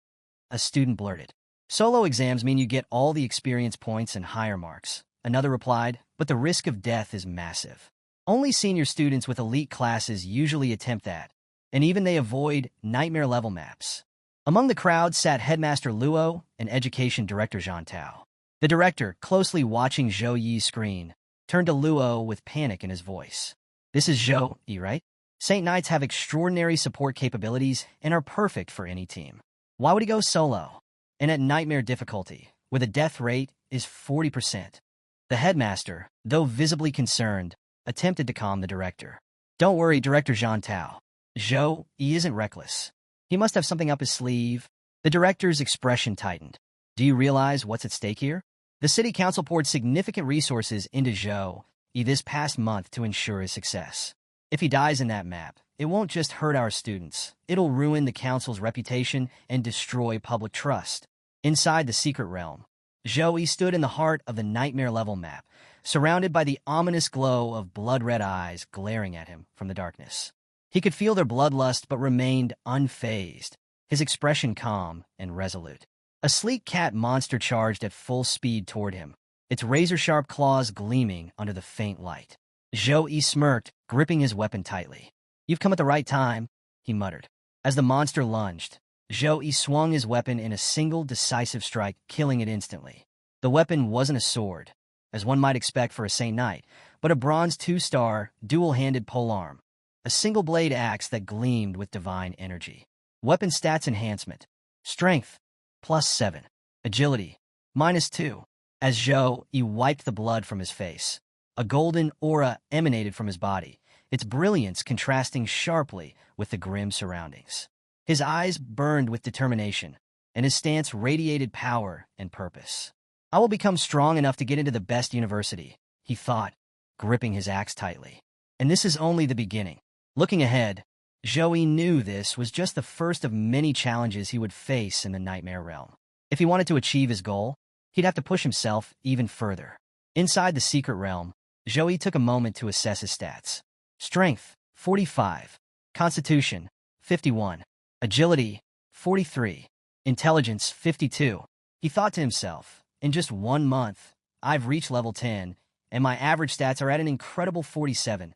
A student blurted. Solo exams mean you get all the experience points and higher marks. Another replied, but the risk of death is massive. Only senior students with elite classes usually attempt that, and even they avoid Nightmare level maps. Among the crowd sat Headmaster Luo and Education Director Zhang Tao. The director, closely watching Zhou Yi's screen, turned to Luo with panic in his voice. This is Zhou Yi, right? Saint Knights have extraordinary support capabilities and are perfect for any team. Why would he go solo? And at Nightmare difficulty, where the death rate is 40%. The headmaster, though visibly concerned, attempted to calm the director. Don't worry, Director Zhang Tao. Zhou Yi isn't reckless. He must have something up his sleeve. The director's expression tightened. Do you realize what's at stake here? The city council poured significant resources into Zhou Yi this past month to ensure his success. If he dies in that map, it won't just hurt our students. It'll ruin the council's reputation and destroy public trust. Inside the secret realm, Zhou Yi stood in the heart of the Nightmare level map, surrounded by the ominous glow of blood-red eyes glaring at him from the darkness. He could feel their bloodlust but remained unfazed, his expression calm and resolute. A sleek cat monster charged at full speed toward him, its razor-sharp claws gleaming under the faint light. Zhou Yi smirked, gripping his weapon tightly. "You've come at the right time," he muttered. As the monster lunged, Zhou Yi swung his weapon in a single decisive strike, killing it instantly. The weapon wasn't a sword, as one might expect for a Saint Knight, but a bronze 2-star, dual-handed polearm, a single-blade axe that gleamed with divine energy. Weapon stats enhancement. Strength, +7. Agility, -2. As Zhou Yi wiped the blood from his face, a golden aura emanated from his body, its brilliance contrasting sharply with the grim surroundings. His eyes burned with determination, and his stance radiated power and purpose. "I will become strong enough to get into the best university," he thought, gripping his axe tightly. And this is only the beginning. Looking ahead, Zhou Yi knew this was just the first of many challenges he would face in the Nightmare Realm. If he wanted to achieve his goal, he'd have to push himself even further. Inside the Secret Realm, Zhou Yi took a moment to assess his stats. Strength, 45. Constitution, 51. Agility, 43. Intelligence, 52. He thought to himself, in just 1 month, I've reached level 10, and my average stats are at an incredible 47,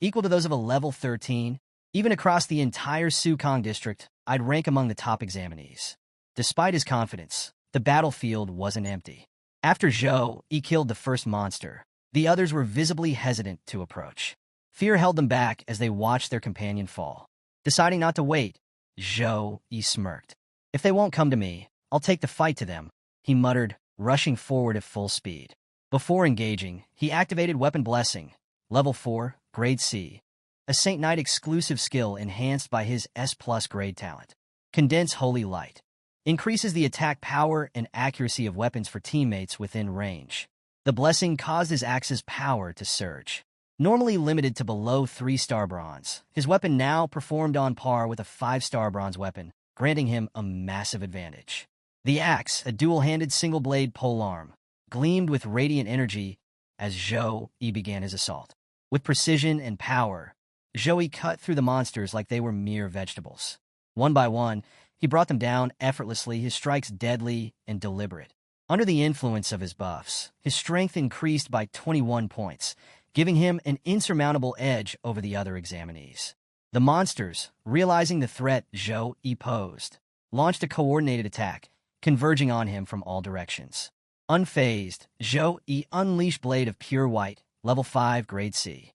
equal to those of a level 13. Even across the entire Sukong district, I'd rank among the top examinees. Despite his confidence, the battlefield wasn't empty. After Zhou Yi killed the first monster, the others were visibly hesitant to approach. Fear held them back as they watched their companion fall. Deciding not to wait, Zhou Yi smirked. "If they won't come to me, I'll take the fight to them," he muttered, rushing forward at full speed. Before engaging, he activated Weapon Blessing, Level 4, Grade C, a Saint Knight exclusive skill enhanced by his S+ grade talent. Condense Holy Light. Increases the attack power and accuracy of weapons for teammates within range. The blessing caused his axe's power to surge. Normally limited to below 3-star bronze, his weapon now performed on par with a 5-star bronze weapon, granting him a massive advantage. The axe, a dual-handed single-blade polearm, gleamed with radiant energy as Zhou Yi began his assault. With precision and power, Zhou Yi cut through the monsters like they were mere vegetables. One by one, he brought them down effortlessly, his strikes deadly and deliberate. Under the influence of his buffs, his strength increased by 21 points, giving him an insurmountable edge over the other examinees. The monsters, realizing the threat Zhou Yi posed, launched a coordinated attack, converging on him from all directions. Unfazed, Zhou Yi unleashed Blade of Pure White, Level 5, Grade C.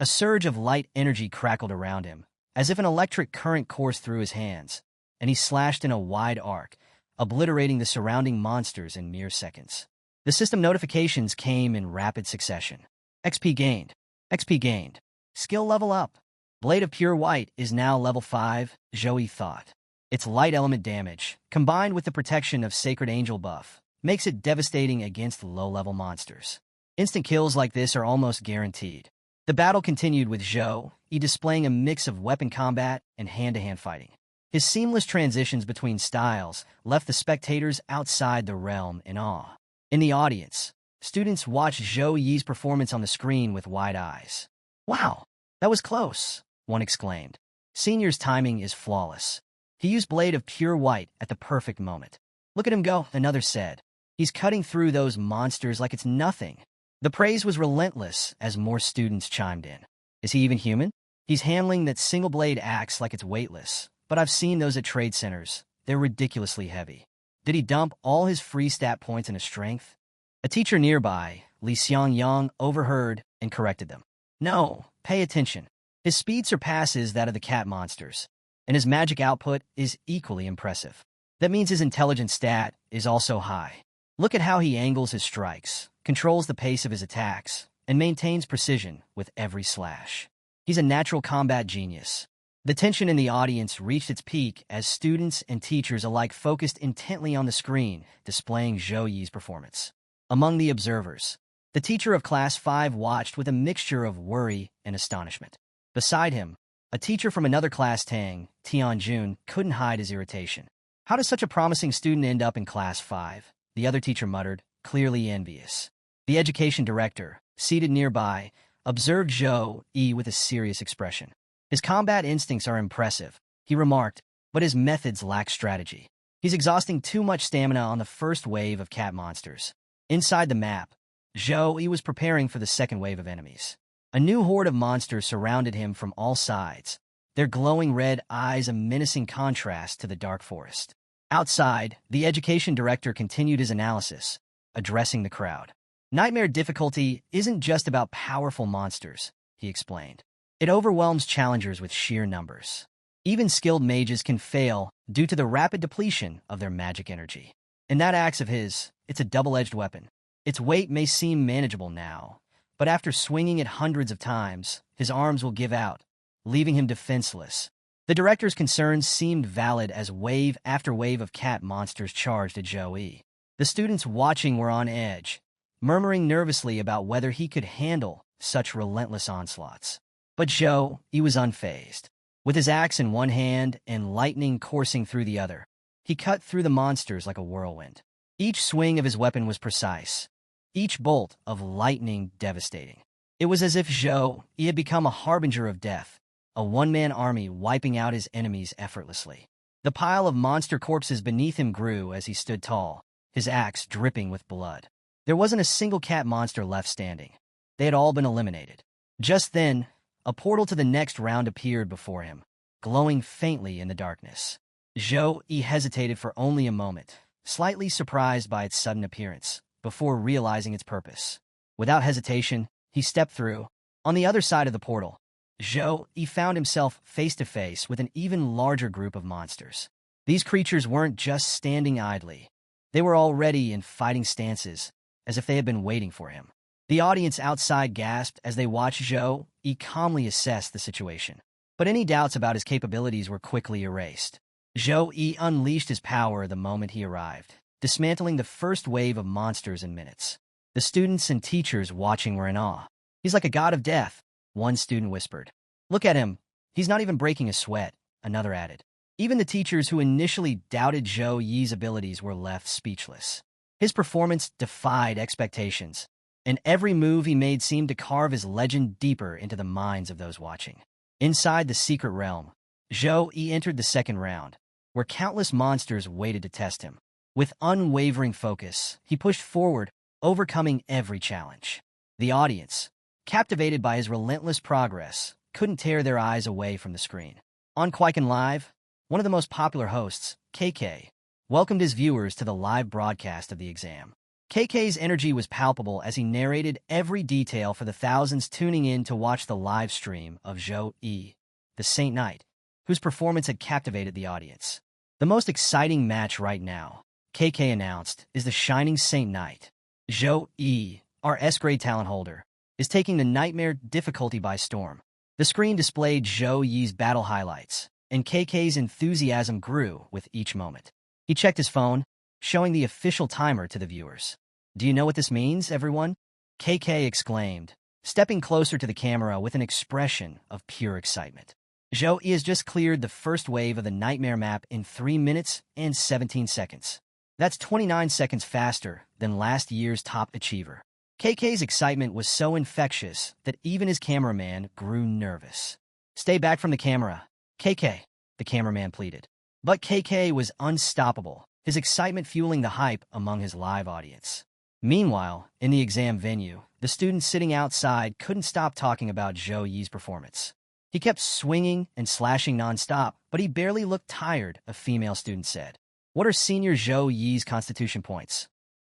A surge of light energy crackled around him, as if an electric current coursed through his hands, and he slashed in a wide arc, obliterating the surrounding monsters in mere seconds. The system notifications came in rapid succession. XP gained. XP gained. Skill level up. Blade of Pure White is now level 5, Zhou Yi thought. Its light element damage, combined with the protection of Sacred Angel buff, makes it devastating against low-level monsters. Instant kills like this are almost guaranteed. The battle continued with Zhou Yi displaying a mix of weapon combat and hand-to-hand fighting. His seamless transitions between styles left the spectators outside the realm in awe. In the audience, students watched Zhou Yi's performance on the screen with wide eyes. "Wow, that was close," one exclaimed. "Senior's timing is flawless. He used Blade of Pure White at the perfect moment. Look at him go," another said. "He's cutting through those monsters like it's nothing." The praise was relentless as more students chimed in. "Is he even human? He's handling that single-blade axe like it's weightless, but I've seen those at trade centers. They're ridiculously heavy. Did he dump all his free stat points into strength?" A teacher nearby, Li Xiangyang, overheard and corrected them. "No, pay attention. His speed surpasses that of the cat monsters, and his magic output is equally impressive. That means his intelligence stat is also high. Look at how he angles his strikes, controls the pace of his attacks, and maintains precision with every slash. He's a natural combat genius." The tension in the audience reached its peak as students and teachers alike focused intently on the screen, displaying Zhou Yi's performance. Among the observers, the teacher of Class 5 watched with a mixture of worry and astonishment. Beside him, a teacher from another class, Tianjun, couldn't hide his irritation. "How does such a promising student end up in Class 5? The other teacher muttered, clearly envious. The education director, seated nearby, observed Zhou Yi with a serious expression. His combat instincts are impressive, he remarked, but his methods lack strategy. He's exhausting too much stamina on the first wave of cat monsters. Inside the map, Zhou Yi was preparing for the second wave of enemies. A new horde of monsters surrounded him from all sides, their glowing red eyes a menacing contrast to the dark forest. Outside, the education director continued his analysis, addressing the crowd. Nightmare difficulty isn't just about powerful monsters, he explained. It overwhelms challengers with sheer numbers. Even skilled mages can fail due to the rapid depletion of their magic energy. In that axe of his, it's a double-edged weapon. Its weight may seem manageable now, but after swinging it hundreds of times, his arms will give out, leaving him defenseless. The director's concerns seemed valid as wave after wave of cat monsters charged at Zhou Yi. The students watching were on edge, murmuring nervously about whether he could handle such relentless onslaughts. But Zhou Yi was unfazed. With his axe in one hand and lightning coursing through the other, he cut through the monsters like a whirlwind. Each swing of his weapon was precise, each bolt of lightning devastating. It was as if Zhou Yi had become a harbinger of death, a one-man army wiping out his enemies effortlessly. The pile of monster corpses beneath him grew as he stood tall, his axe dripping with blood. There wasn't a single cat monster left standing. They had all been eliminated. Just then, a portal to the next round appeared before him, glowing faintly in the darkness. Zhou Yi hesitated for only a moment, slightly surprised by its sudden appearance, before realizing its purpose. Without hesitation, he stepped through. On the other side of the portal, Zhou Yi found himself face-to-face with an even larger group of monsters. These creatures weren't just standing idly. They were already in fighting stances, as if they had been waiting for him. The audience outside gasped as they watched Zhou Yi calmly assess the situation. But any doubts about his capabilities were quickly erased. Zhou Yi unleashed his power the moment he arrived, dismantling the first wave of monsters in minutes. The students and teachers watching were in awe. "He's like a god of death," one student whispered. "Look at him. He's not even breaking a sweat," another added. Even the teachers who initially doubted Zhou Yi's abilities were left speechless. His performance defied expectations, and every move he made seemed to carve his legend deeper into the minds of those watching. Inside the secret realm, Zhou Yi entered the second round, where countless monsters waited to test him. With unwavering focus, he pushed forward, overcoming every challenge. The audience, captivated by his relentless progress, couldn't tear their eyes away from the screen. On Quiken Live, one of the most popular hosts, KK, welcomed his viewers to the live broadcast of the exam. KK's energy was palpable as he narrated every detail for the thousands tuning in to watch the live stream of Zhou Yi, the Saint Knight, whose performance had captivated the audience. "The most exciting match right now," KK announced, "is the Shining Saint Knight. Zhou Yi, our S-grade talent holder, is taking the nightmare difficulty by storm." The screen displayed Zhou Yi's battle highlights, and KK's enthusiasm grew with each moment. He checked his phone, showing the official timer to the viewers. "Do you know what this means, everyone?" KK exclaimed, stepping closer to the camera with an expression of pure excitement. "Zhou Yi has just cleared the first wave of the Nightmare map in 3 minutes and 17 seconds. That's 29 seconds faster than last year's top achiever." KK's excitement was so infectious that even his cameraman grew nervous. "Stay back from the camera, KK," the cameraman pleaded. But KK was unstoppable, his excitement fueling the hype among his live audience. Meanwhile, in the exam venue, the students sitting outside couldn't stop talking about Zhou Yi's performance. "He kept swinging and slashing nonstop, but he barely looked tired," a female student said. "What are senior Zhou Yi's constitution points?"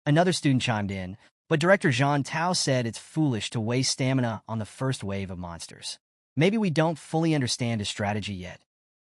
Another student chimed in, but director Zhang Tao said it's foolish to waste stamina on the first wave of monsters. "Maybe we don't fully understand his strategy yet."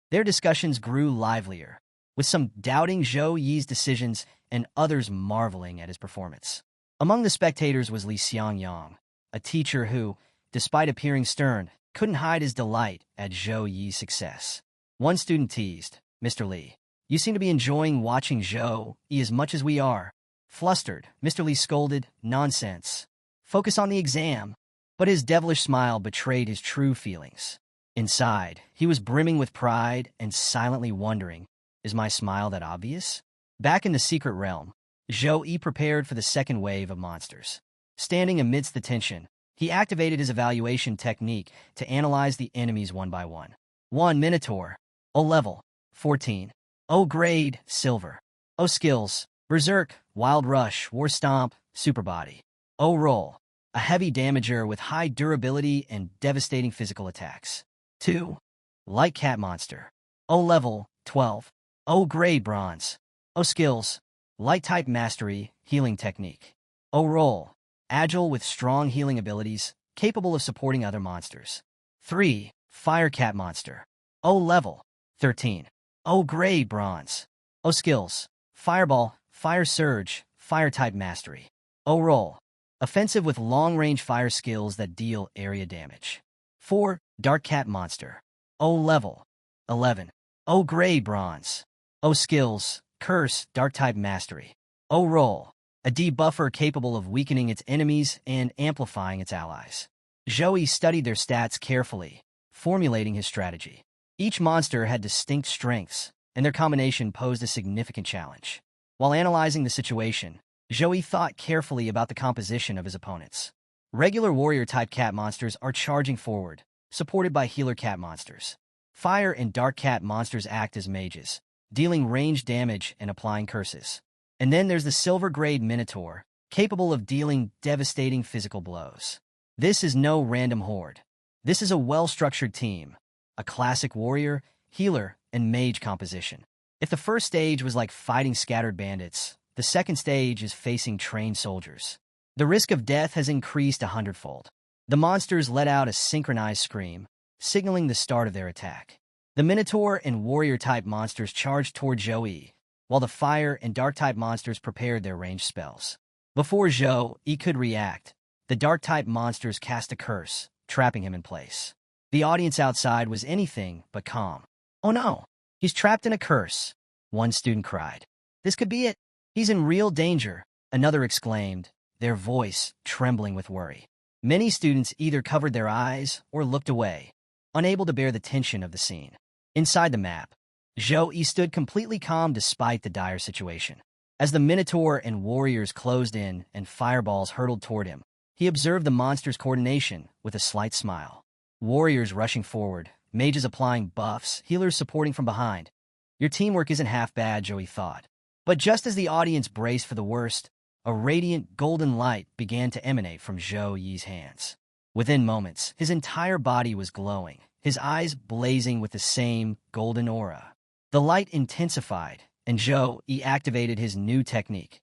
Their discussions grew livelier, with some doubting Zhou Yi's decisions and others marveling at his performance. Among the spectators was Li Xiangyang, a teacher who, despite appearing stern, couldn't hide his delight at Zhou Yi's success. One student teased, "Mr. Li, you seem to be enjoying watching Zhou Yi as much as we are." Flustered, Mr. Li scolded, "Nonsense. Focus on the exam." But his devilish smile betrayed his true feelings. Inside, he was brimming with pride and silently wondering, is my smile that obvious? Back in the secret realm, Zhou Yi prepared for the second wave of monsters. Standing amidst the tension, he activated his evaluation technique to analyze the enemies one by one. 1. Minotaur. O level, 14. O grade, silver. O skills, Berserk, Wild Rush, War Stomp, Super Body. O roll, a heavy damager with high durability and devastating physical attacks. 2. Light Cat Monster. O level, 12. O grade, bronze. O skills, Light Type Mastery, Healing Technique. O roll, agile with strong healing abilities, capable of supporting other monsters. 3. Fire Cat Monster. O level, 13. O grade, bronze. O skills, Fireball, Fire Surge, Fire Type Mastery. O roll, offensive with long-range fire skills that deal area damage. 4. Dark Cat Monster. O level, 11. O grade, bronze. O skills, Curse, Dark Type Mastery. O roll, a debuffer capable of weakening its enemies and amplifying its allies. Zhou studied their stats carefully, formulating his strategy. Each monster had distinct strengths, and their combination posed a significant challenge. While analyzing the situation, Zhou thought carefully about the composition of his opponents. Regular warrior-type cat monsters are charging forward, supported by healer cat monsters. Fire and dark cat monsters act as mages, dealing ranged damage and applying curses. And then there's the silver-grade Minotaur, capable of dealing devastating physical blows. This is no random horde. This is a well-structured team, a classic warrior, healer, and mage composition. If the first stage was like fighting scattered bandits, the second stage is facing trained soldiers. The risk of death has increased 100-fold. The monsters let out a synchronized scream, signaling the start of their attack. The Minotaur and warrior-type monsters charged toward Zhou, while the fire and dark-type monsters prepared their ranged spells. Before Zhou could react, the dark-type monsters cast a curse, trapping him in place. The audience outside was anything but calm. "Oh no, he's trapped in a curse," one student cried. "This could be it. He's in real danger," another exclaimed, their voice trembling with worry. Many students either covered their eyes or looked away, unable to bear the tension of the scene. Inside the map, Zhou stood completely calm despite the dire situation. As the Minotaur and warriors closed in and fireballs hurtled toward him, he observed the monster's coordination with a slight smile. Warriors rushing forward, mages applying buffs, healers supporting from behind. Your teamwork isn't half bad, Zhou thought. But just as the audience braced for the worst, a radiant golden light began to emanate from Zhou's hands. Within moments, his entire body was glowing, his eyes blazing with the same golden aura. The light intensified, and Zhou activated his new technique,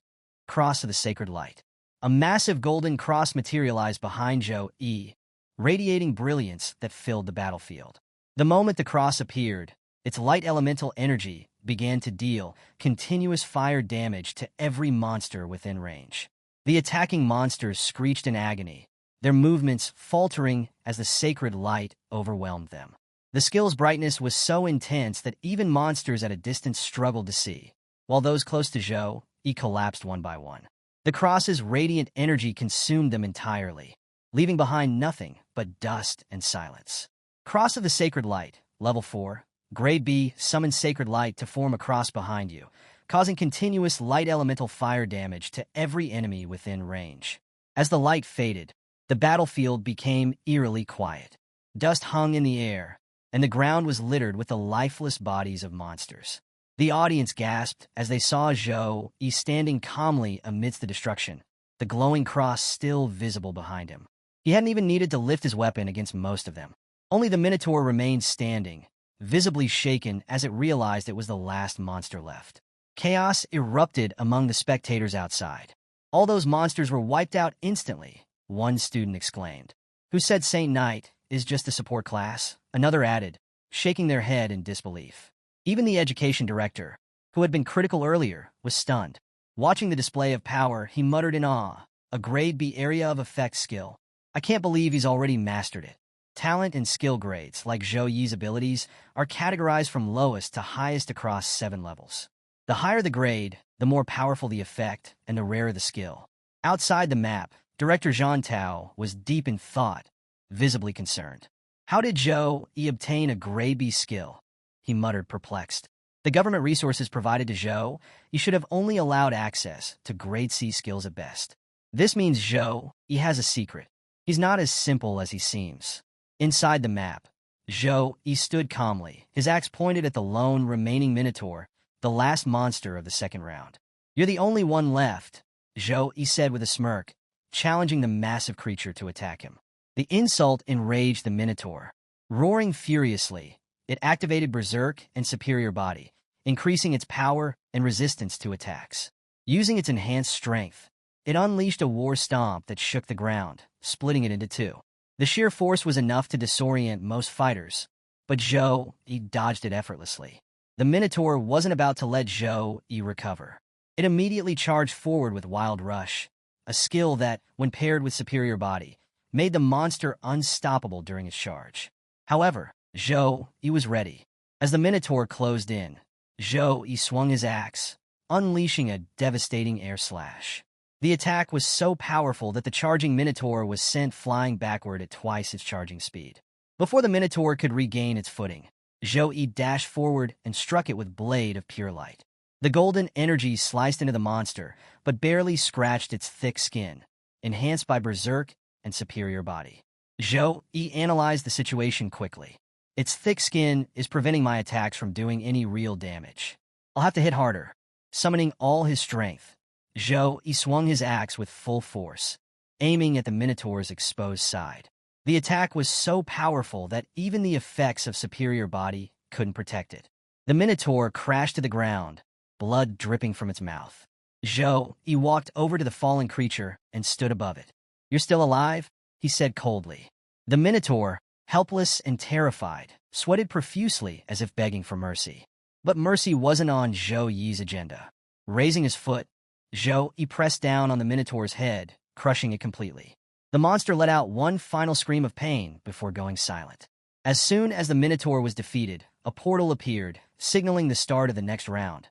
Cross of the Sacred Light. A massive golden cross materialized behind Zhou, radiating brilliance that filled the battlefield. The moment the cross appeared, its light elemental energy began to deal continuous fire damage to every monster within range. The attacking monsters screeched in agony, their movements faltering as the sacred light overwhelmed them. The skill's brightness was so intense that even monsters at a distance struggled to see, while those close to Zhou collapsed one by one. The cross's radiant energy consumed them entirely, leaving behind nothing but dust and silence. Cross of the Sacred Light, Level 4, Grade B, summon Sacred Light to form a cross behind you, causing continuous light elemental fire damage to every enemy within range. As the light faded, the battlefield became eerily quiet. Dust hung in the air, and the ground was littered with the lifeless bodies of monsters. The audience gasped as they saw Zhou standing calmly amidst the destruction, the glowing cross still visible behind him. He hadn't even needed to lift his weapon against most of them. Only the Minotaur remained standing, visibly shaken as it realized it was the last monster left. Chaos erupted among the spectators outside. "All those monsters were wiped out instantly," one student exclaimed. "Who said Saint Knight is just a support class?" Another added, shaking their head in disbelief. Even the education director, who had been critical earlier, was stunned. Watching the display of power, he muttered in awe, "A grade B area of effect skill. I can't believe he's already mastered it." Talent and skill grades, like Zhou's abilities, are categorized from lowest to highest across 7 levels. The higher the grade, the more powerful the effect, and the rarer the skill. Outside the map, Director Zhang Tao was deep in thought, visibly concerned. How did Zhou obtain a grade B skill? He muttered, perplexed. The government resources provided to Zhou, he should have only allowed access to grade C skills at best. This means Zhou, he has a secret. He's not as simple as he seems. Inside the map, Zhou, he stood calmly, his axe pointed at the lone remaining Minotaur, the last monster of the second round. You're the only one left, Zhou, he said with a smirk, challenging the massive creature to attack him. The insult enraged the Minotaur. Roaring furiously, it activated Berserk and Superior Body, increasing its power and resistance to attacks. Using its enhanced strength, it unleashed a war stomp that shook the ground, splitting it into two. The sheer force was enough to disorient most fighters, but Zhou, he dodged it effortlessly. The Minotaur wasn't about to let Zhou, he recover. It immediately charged forward with Wild Rush, a skill that, when paired with Superior Body, made the monster unstoppable during its charge. However, Zhou, he was ready. As the Minotaur closed in, Zhou, he swung his axe, unleashing a devastating air slash. The attack was so powerful that the charging Minotaur was sent flying backward at twice its charging speed. Before the Minotaur could regain its footing, Zhou dashed forward and struck it with Blade of Pure Light. The golden energy sliced into the monster, but barely scratched its thick skin, enhanced by Berserk and Superior Body. Zhou analyzed the situation quickly. Its thick skin is preventing my attacks from doing any real damage. I'll have to hit harder. Summoning all his strength, Zhou swung his axe with full force, aiming at the Minotaur's exposed side. The attack was so powerful that even the effects of Superior Body couldn't protect it. The Minotaur crashed to the ground, blood dripping from its mouth. Zhou walked over to the fallen creature and stood above it. "You're still alive?" he said coldly. The Minotaur, helpless and terrified, sweated profusely as if begging for mercy. But mercy wasn't on Zhou Yi's agenda. Raising his foot, Zhou pressed down on the Minotaur's head, crushing it completely. The monster let out one final scream of pain before going silent. As soon as the Minotaur was defeated, a portal appeared, signaling the start of the next round.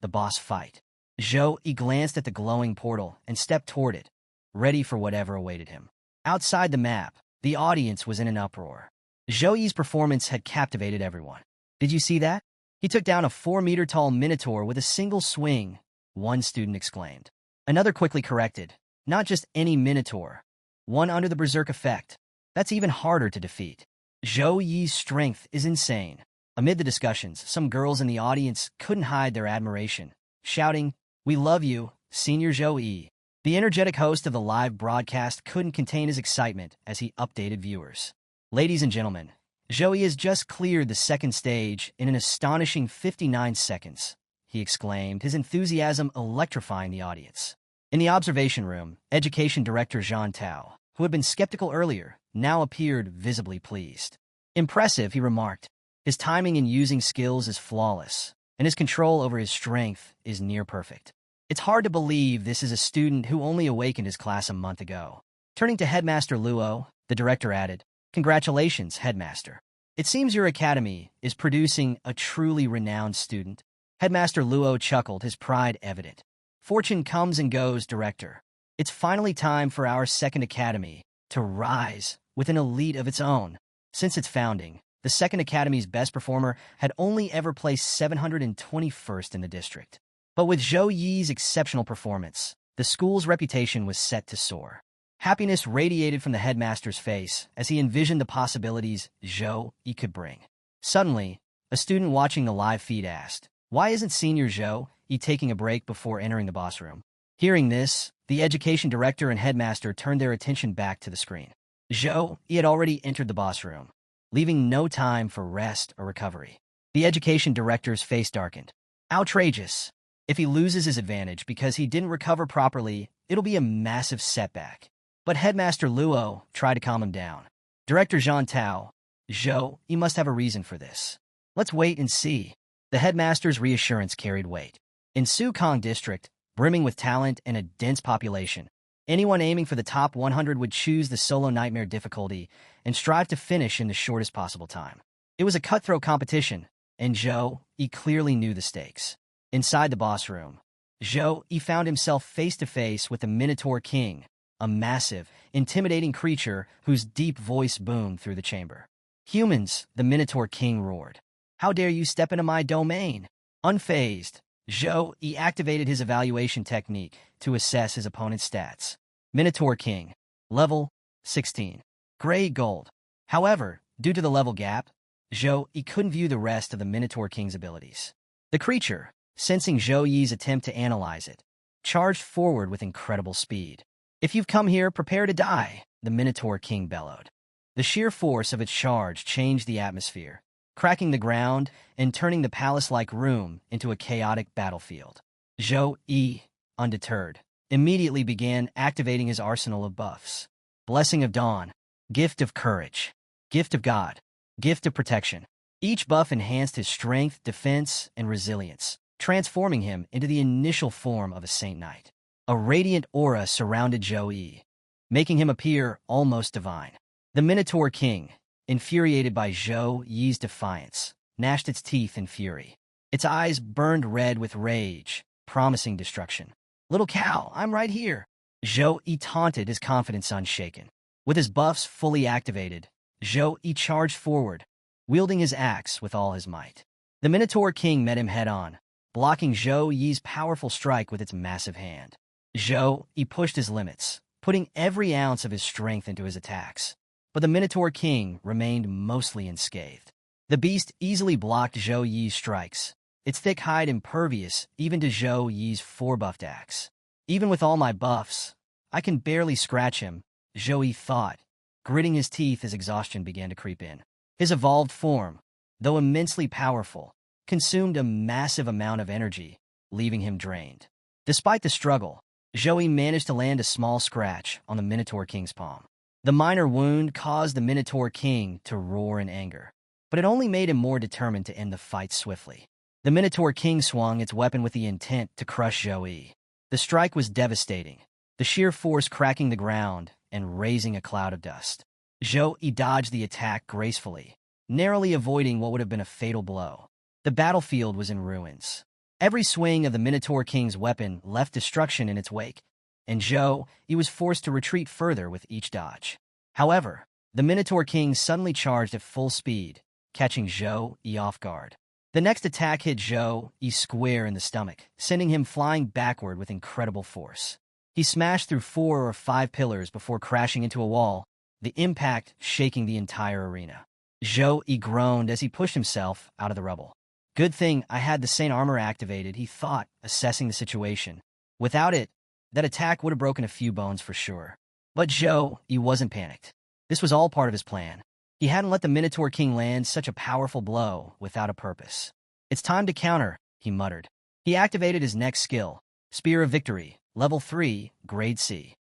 The boss fight. Zhou glanced at the glowing portal and stepped toward it, ready for whatever awaited him. Outside the map, the audience was in an uproar. Zhou Yi's performance had captivated everyone. "Did you see that? He took down a 4-meter-tall Minotaur with a single swing," one student exclaimed. Another quickly corrected, "Not just any Minotaur. One under the Berserk effect. That's even harder to defeat. Zhou Yi's strength is insane." Amid the discussions, some girls in the audience couldn't hide their admiration, shouting, "We love you, Senior Zhou Yi." The energetic host of the live broadcast couldn't contain his excitement as he updated viewers. "Ladies and gentlemen, Zhou Yi has just cleared the second stage in an astonishing 59 seconds, he exclaimed, his enthusiasm electrifying the audience. In the observation room, Education Director Zhang Tao, who had been skeptical earlier, now appeared visibly pleased. "Impressive," he remarked. "His timing in using skills is flawless, and his control over his strength is near perfect. It's hard to believe this is a student who only awakened his class a month ago." Turning to Headmaster Luo, the director added, "Congratulations, Headmaster. It seems your academy is producing a truly renowned student." Headmaster Luo chuckled, his pride evident. "Fortune comes and goes, Director. It's finally time for our second academy to rise with an elite of its own." Since its founding, the second academy's best performer had only ever placed 721st in the district. But with Zhou Yi's exceptional performance, the school's reputation was set to soar. Happiness radiated from the headmaster's face as he envisioned the possibilities Zhou Yi could bring. Suddenly, a student watching the live feed asked, "Why isn't Senior Zhou Yi taking a break before entering the boss room?" Hearing this, the education director and headmaster turned their attention back to the screen. Zhou Yi had already entered the boss room, leaving no time for rest or recovery. The education director's face darkened. Outrageous. If he loses his advantage because he didn't recover properly, it'll be a massive setback. But Headmaster Luo tried to calm him down. Director Zhang Tao, "Zhou, you must have a reason for this. Let's wait and see." The headmaster's reassurance carried weight. In Sukong District, brimming with talent and a dense population, anyone aiming for the top 100 would choose the solo nightmare difficulty and strive to finish in the shortest possible time. It was a cutthroat competition, and Zhou Yi clearly knew the stakes. Inside the boss room, Zhou Yi found himself face-to-face with the Minotaur King, a massive, intimidating creature whose deep voice boomed through the chamber. "Humans," the Minotaur King roared. "How dare you step into my domain?" Unfazed, Zhou Yi activated his evaluation technique to assess his opponent's stats. Minotaur King. Level 16. Gray Gold. However, due to the level gap, Zhou Yi couldn't view the rest of the Minotaur King's abilities. The creature, sensing Zhou Yi's attempt to analyze it, charged forward with incredible speed. "If you've come here, prepare to die," the Minotaur King bellowed. The sheer force of its charge changed the atmosphere, cracking the ground and turning the palace-like room into a chaotic battlefield. Zhou Yi, undeterred, immediately began activating his arsenal of buffs. Blessing of Dawn, Gift of Courage, Gift of God, Gift of Protection. Each buff enhanced his strength, defense, and resilience, transforming him into the initial form of a Saint Knight. A radiant aura surrounded Zhou Yi, making him appear almost divine. The Minotaur King, infuriated by Zhou Yi's defiance, gnashed its teeth in fury. Its eyes burned red with rage, promising destruction. "Little cow, I'm right here." Zhou Yi taunted, his confidence unshaken. With his buffs fully activated, Zhou Yi charged forward, wielding his axe with all his might. The Minotaur King met him head-on, blocking Zhou Yi's powerful strike with its massive hand. Zhou Yi pushed his limits, putting every ounce of his strength into his attacks. But the Minotaur King remained mostly unscathed. The beast easily blocked Zhou Yi's strikes, its thick hide impervious even to Zhou Yi's four-buffed axe. "Even with all my buffs, I can barely scratch him," Zhou Yi thought, gritting his teeth as exhaustion began to creep in. His evolved form, though immensely powerful, consumed a massive amount of energy, leaving him drained. Despite the struggle, Zhou Yi managed to land a small scratch on the Minotaur King's palm. The minor wound caused the Minotaur King to roar in anger, but it only made him more determined to end the fight swiftly. The Minotaur King swung its weapon with the intent to crush Zhou Yi. The strike was devastating, the sheer force cracking the ground and raising a cloud of dust. Zhou Yi dodged the attack gracefully, narrowly avoiding what would have been a fatal blow. The battlefield was in ruins. Every swing of the Minotaur King's weapon left destruction in its wake, and Zhou Yi was forced to retreat further with each dodge. However, the Minotaur King suddenly charged at full speed, catching Zhou Yi off guard. The next attack hit Zhou Yi square in the stomach, sending him flying backward with incredible force. He smashed through 4 or 5 pillars before crashing into a wall, the impact shaking the entire arena. Zhou Yi groaned as he pushed himself out of the rubble. "Good thing I had the Saint armor activated," he thought, assessing the situation. Without it, that attack would have broken a few bones for sure. But Zhou Yi wasn't panicked. This was all part of his plan. He hadn't let the Minotaur King land such a powerful blow without a purpose. "It's time to counter," he muttered. He activated his next skill, Spear of Victory, Level 3, Grade C.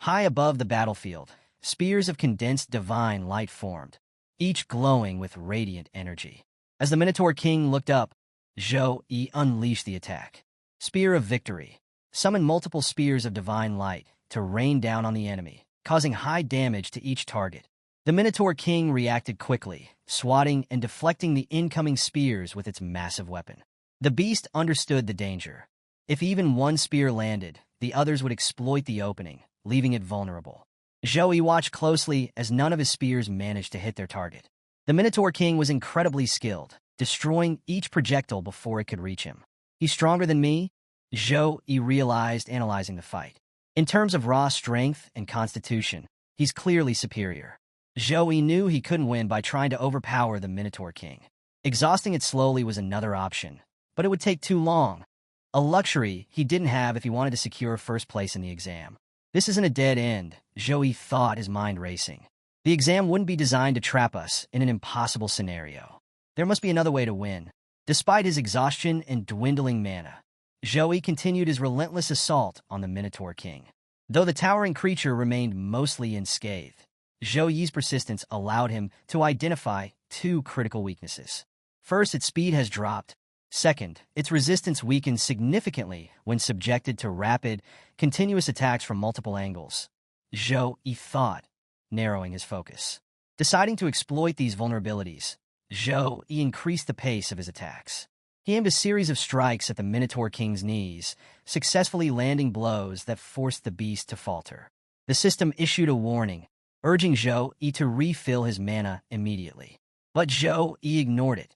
High above the battlefield, spears of condensed divine light formed, each glowing with radiant energy. As the Minotaur King looked up, Zhou Yi unleashed the attack. Spear of Victory summoned multiple spears of divine light to rain down on the enemy, causing high damage to each target. The Minotaur King reacted quickly, swatting and deflecting the incoming spears with its massive weapon. The beast understood the danger. If even one spear landed, the others would exploit the opening, leaving it vulnerable. Zhou Yi watched closely as none of his spears managed to hit their target. The Minotaur King was incredibly skilled, destroying each projectile before it could reach him. "He's stronger than me?" Zhou Yi realized, analyzing the fight. In terms of raw strength and constitution, he's clearly superior. Zhou Yi knew he couldn't win by trying to overpower the Minotaur King. Exhausting it slowly was another option, but it would take too long. A luxury he didn't have if he wanted to secure first place in the exam. "This isn't a dead end," Zhou Yi thought, his mind racing. "The exam wouldn't be designed to trap us in an impossible scenario. There must be another way to win." Despite his exhaustion and dwindling mana, Zhou Yi continued his relentless assault on the Minotaur King. Though the towering creature remained mostly unscathed, Zhou Yi's persistence allowed him to identify 2 critical weaknesses. First, its speed has dropped. Second, its resistance weakens significantly when subjected to rapid, continuous attacks from multiple angles. Zhou Yi thought, narrowing his focus. Deciding to exploit these vulnerabilities, Zhou Yi increased the pace of his attacks. He aimed a series of strikes at the Minotaur King's knees, successfully landing blows that forced the beast to falter. The system issued a warning, urging Zhou Yi to refill his mana immediately. But Zhou Yi ignored it.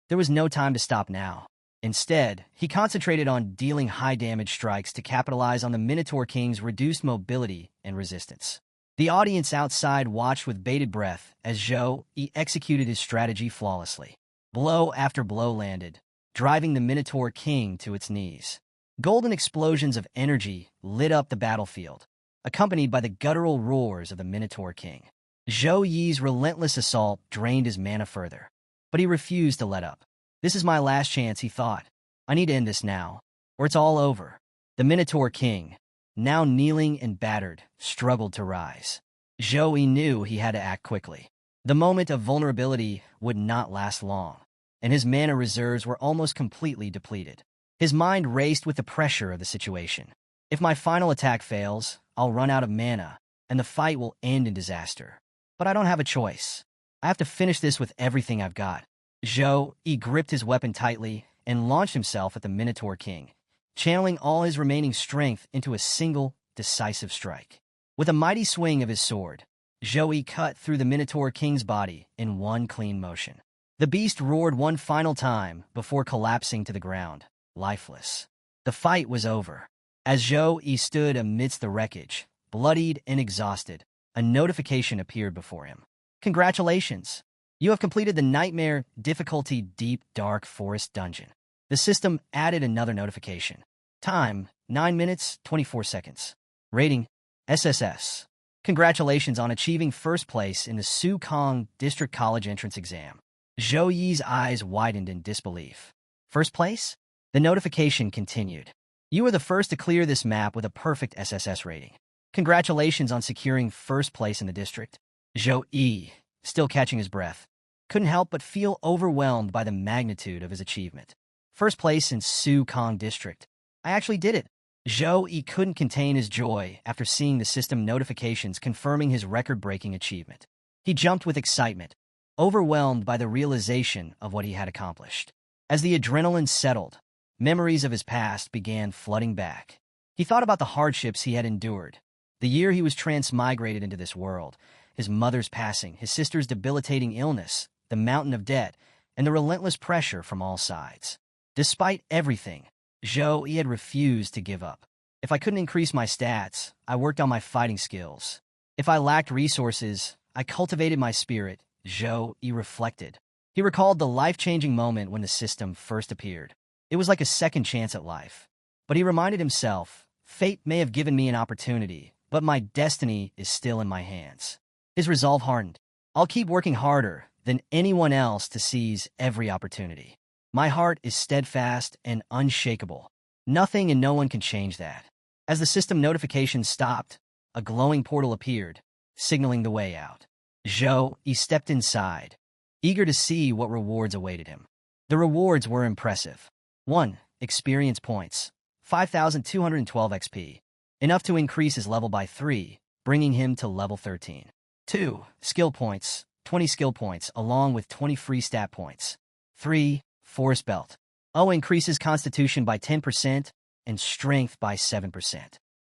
There was no time to stop now. Instead, he concentrated on dealing high-damage strikes to capitalize on the Minotaur King's reduced mobility and resistance. The audience outside watched with bated breath as Zhou Yi executed his strategy flawlessly. Blow after blow landed, driving the Minotaur King to its knees. Golden explosions of energy lit up the battlefield, accompanied by the guttural roars of the Minotaur King. Zhou Yi's relentless assault drained his mana further, but he refused to let up. This is my last chance, he thought. I need to end this now, or it's all over. The Minotaur King, now kneeling and battered, struggled to rise. Zhou Yi knew he had to act quickly. The moment of vulnerability would not last long, and his mana reserves were almost completely depleted. His mind raced with the pressure of the situation. If my final attack fails, I'll run out of mana, and the fight will end in disaster. But I don't have a choice. I have to finish this with everything I've got. Zhou Yi gripped his weapon tightly and launched himself at the Minotaur King, channeling all his remaining strength into a single, decisive strike. With a mighty swing of his sword, Zhou Yi cut through the Minotaur King's body in one clean motion. The beast roared one final time before collapsing to the ground, lifeless. The fight was over. As Zhou Yi stood amidst the wreckage, bloodied and exhausted, a notification appeared before him. Congratulations! You have completed the Nightmare Difficulty Deep Dark Forest Dungeon. The system added another notification. Time, 9 minutes, 24 seconds. Rating, SSS. Congratulations on achieving first place in the Su-Kong District College entrance exam. Zhou Yi's eyes widened in disbelief. First place? The notification continued. You were the first to clear this map with a perfect SSS rating. Congratulations on securing first place in the district. Zhou Yi, still catching his breath, couldn't help but feel overwhelmed by the magnitude of his achievement. First place in Su-Kong District. I actually did it. Zhou Yi couldn't contain his joy after seeing the system notifications confirming his record-breaking achievement. He jumped with excitement, overwhelmed by the realization of what he had accomplished. As the adrenaline settled, memories of his past began flooding back. He thought about the hardships he had endured, the year he was transmigrated into this world, his mother's passing, his sister's debilitating illness, the mountain of debt, and the relentless pressure from all sides. Despite everything, Zhou Yi had refused to give up. If I couldn't increase my stats, I worked on my fighting skills. If I lacked resources, I cultivated my spirit, Zhou Yi reflected. He recalled the life-changing moment when the system first appeared. It was like a second chance at life. But he reminded himself, fate may have given me an opportunity, but my destiny is still in my hands. His resolve hardened. I'll keep working harder than anyone else to seize every opportunity. My heart is steadfast and unshakable. Nothing and no one can change that. As the system notification stopped, a glowing portal appeared, signaling the way out. Zhou Yi stepped inside, eager to see what rewards awaited him. The rewards were impressive. 1. Experience points. 5,212 XP. Enough to increase his level by 3, bringing him to level 13. 2. Skill points. 20 skill points, along with 20 free stat points. 3. Forest Belt. O increases Constitution by 10% and Strength by 7%.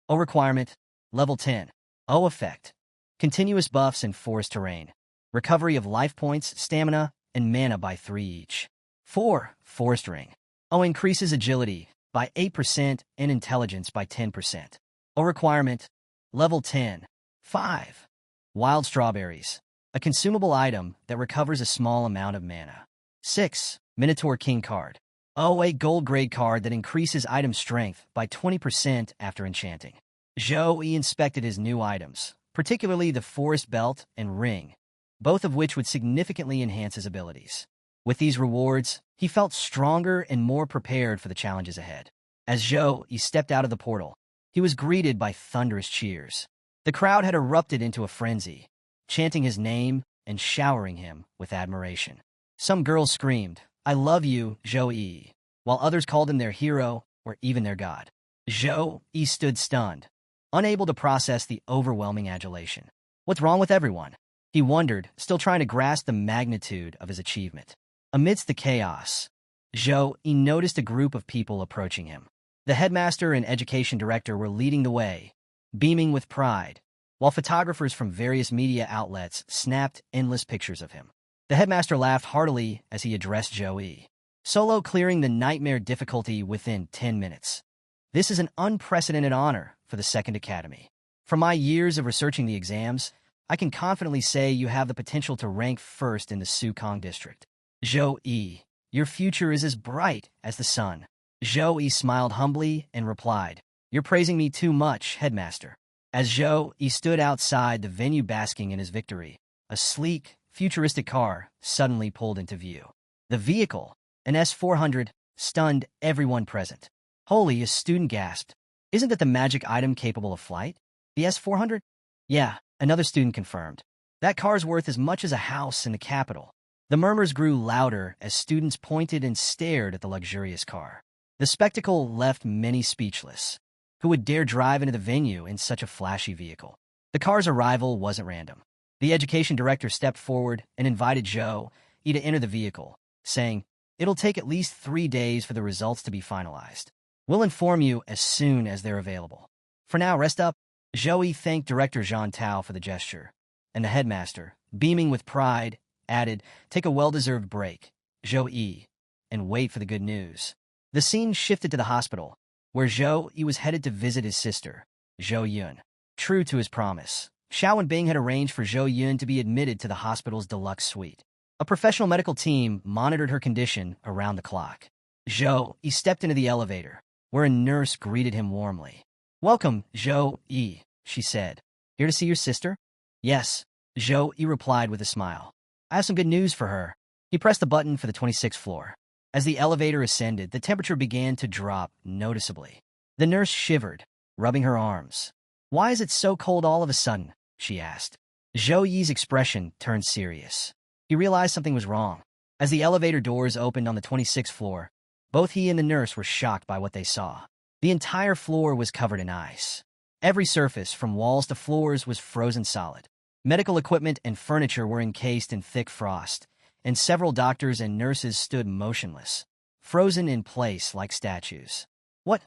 O requirement, level 10. O effect, continuous buffs in forest terrain. Recovery of life points, stamina, and mana by 3 each. 4. Forest Ring. O increases agility by 8% and intelligence by 10%. O requirement, level 10. 5. Wild Strawberries, a consumable item that recovers a small amount of mana. 6. Minotaur King card. O, a gold grade card that increases item strength by 20% after enchanting. Zhou Yi inspected his new items, particularly the Forest Belt and Ring, both of which would significantly enhance his abilities. With these rewards, he felt stronger and more prepared for the challenges ahead. As Zhou Yi stepped out of the portal, he was greeted by thunderous cheers. The crowd had erupted into a frenzy, chanting his name and showering him with admiration. Some girls screamed, "I love you, Zhou Yi," while others called him their hero or even their god. Zhou Yi stood stunned, unable to process the overwhelming adulation. What's wrong with everyone? He wondered, still trying to grasp the magnitude of his achievement. Amidst the chaos, Zhou Yi noticed a group of people approaching him. The headmaster and education director were leading the way, beaming with pride, while photographers from various media outlets snapped endless pictures of him. The headmaster laughed heartily as he addressed Zhou Yi. solo clearing the nightmare difficulty within 10 minutes. This is an unprecedented honor for the Second Academy. From my years of researching the exams, I can confidently say you have the potential to rank first in the Sukong district. Zhou-Yi, your future is as bright as the sun. Zhou-Yi smiled humbly and replied, "You're praising me too much, headmaster." As Zhou-Yi stood outside the venue basking in his victory, a sleek, futuristic car suddenly pulled into view. The vehicle, an S-400, stunned everyone present. Holy, a student gasped. "Isn't that the magic item capable of flight? The S-400? Yeah, another student confirmed. That car's worth as much as a house in the capital." The murmurs grew louder as students pointed and stared at the luxurious car. The spectacle left many speechless. Who would dare drive into the venue in such a flashy vehicle? The car's arrival wasn't random. The education director stepped forward and invited Zhou-Yi to enter the vehicle, saying, "It'll take at least 3 days for the results to be finalized. We'll inform you as soon as they're available. For now, rest up." Zhou-Yi thanked Director Zhang Tao for the gesture, and the headmaster, beaming with pride, added, "Take a well-deserved break, Zhou-Yi, and wait for the good news." The scene shifted to the hospital, where Zhou-Yi was headed to visit his sister, Zhou-Yun. True to his promise, Xiao and Bing had arranged for Zhou-Yun to be admitted to the hospital's deluxe suite. A professional medical team monitored her condition around the clock. Zhou-Yi stepped into the elevator, where a nurse greeted him warmly. "Welcome, Zhou-Yi," she said. "Here to see your sister?" "Yes," Zhou-Yi replied with a smile. "I have some good news for her." He pressed the button for the 26th floor. As the elevator ascended, the temperature began to drop noticeably. The nurse shivered, rubbing her arms. "Why is it so cold all of a sudden?" she asked. Zhou-Yi's expression turned serious. He realized something was wrong. As the elevator doors opened on the 26th floor, both he and the nurse were shocked by what they saw. The entire floor was covered in ice. Every surface, from walls to floors, was frozen solid. Medical equipment and furniture were encased in thick frost, and several doctors and nurses stood motionless, frozen in place like statues. What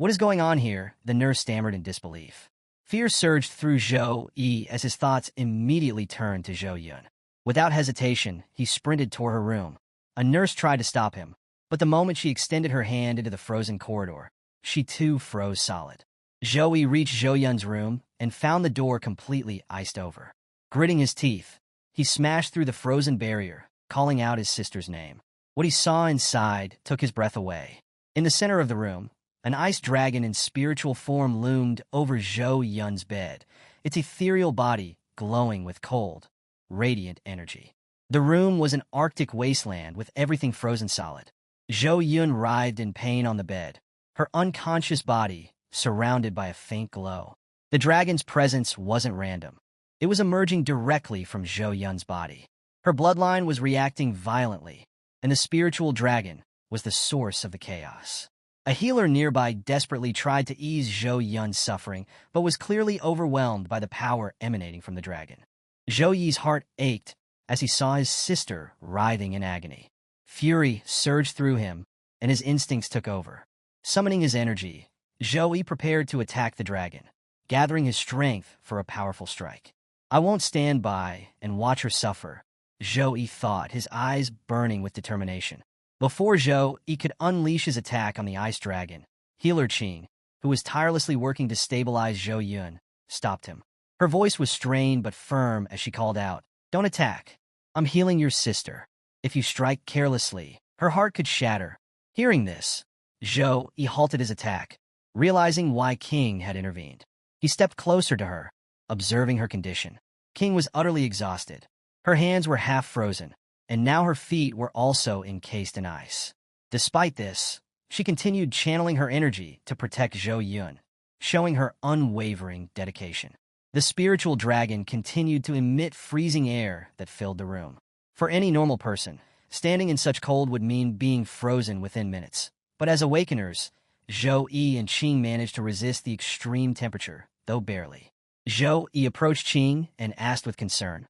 is going on here?" the nurse stammered in disbelief. Fear surged through Zhou-Yi as his thoughts immediately turned to Zhou-Yun. Without hesitation, he sprinted toward her room. A nurse tried to stop him, but the moment she extended her hand into the frozen corridor, she too froze solid. Zhou-Yi reached Zhou-Yun's room and found the door completely iced over. Gritting his teeth, he smashed through the frozen barrier, calling out his sister's name. What he saw inside took his breath away. In the center of the room, an ice dragon in spiritual form loomed over Zhou-Yun's bed, its ethereal body glowing with cold, radiant energy. The room was an arctic wasteland with everything frozen solid. Zhou-Yun writhed in pain on the bed, her unconscious body surrounded by a faint glow. The dragon's presence wasn't random. It was emerging directly from Zhou-Yun's body. Her bloodline was reacting violently, and the spiritual dragon was the source of the chaos. A healer nearby desperately tried to ease Zhou-Yun's suffering, but was clearly overwhelmed by the power emanating from the dragon. Zhou-Yi's heart ached as he saw his sister writhing in agony. Fury surged through him, and his instincts took over. Summoning his energy, Zhou-Yi prepared to attack the dragon, gathering his strength for a powerful strike. "I won't stand by and watch her suffer," Zhou-Yi thought, his eyes burning with determination. Before Zhou-Yi could unleash his attack on the ice dragon, healer Qing, who was tirelessly working to stabilize Zhou-Yun, stopped him. Her voice was strained but firm as she called out, "Don't attack. I'm healing your sister. If you strike carelessly, her heart could shatter." Hearing this, Zhou-Yi halted his attack, realizing why King had intervened. He stepped closer to her, observing her condition. King was utterly exhausted. Her hands were half frozen, and now her feet were also encased in ice. Despite this, she continued channeling her energy to protect Zhou-Yun, showing her unwavering dedication. The spiritual dragon continued to emit freezing air that filled the room. For any normal person, standing in such cold would mean being frozen within minutes. But as awakeners, Zhou-Yi and Qing managed to resist the extreme temperature, though barely. Zhou-Yi approached Qing and asked with concern,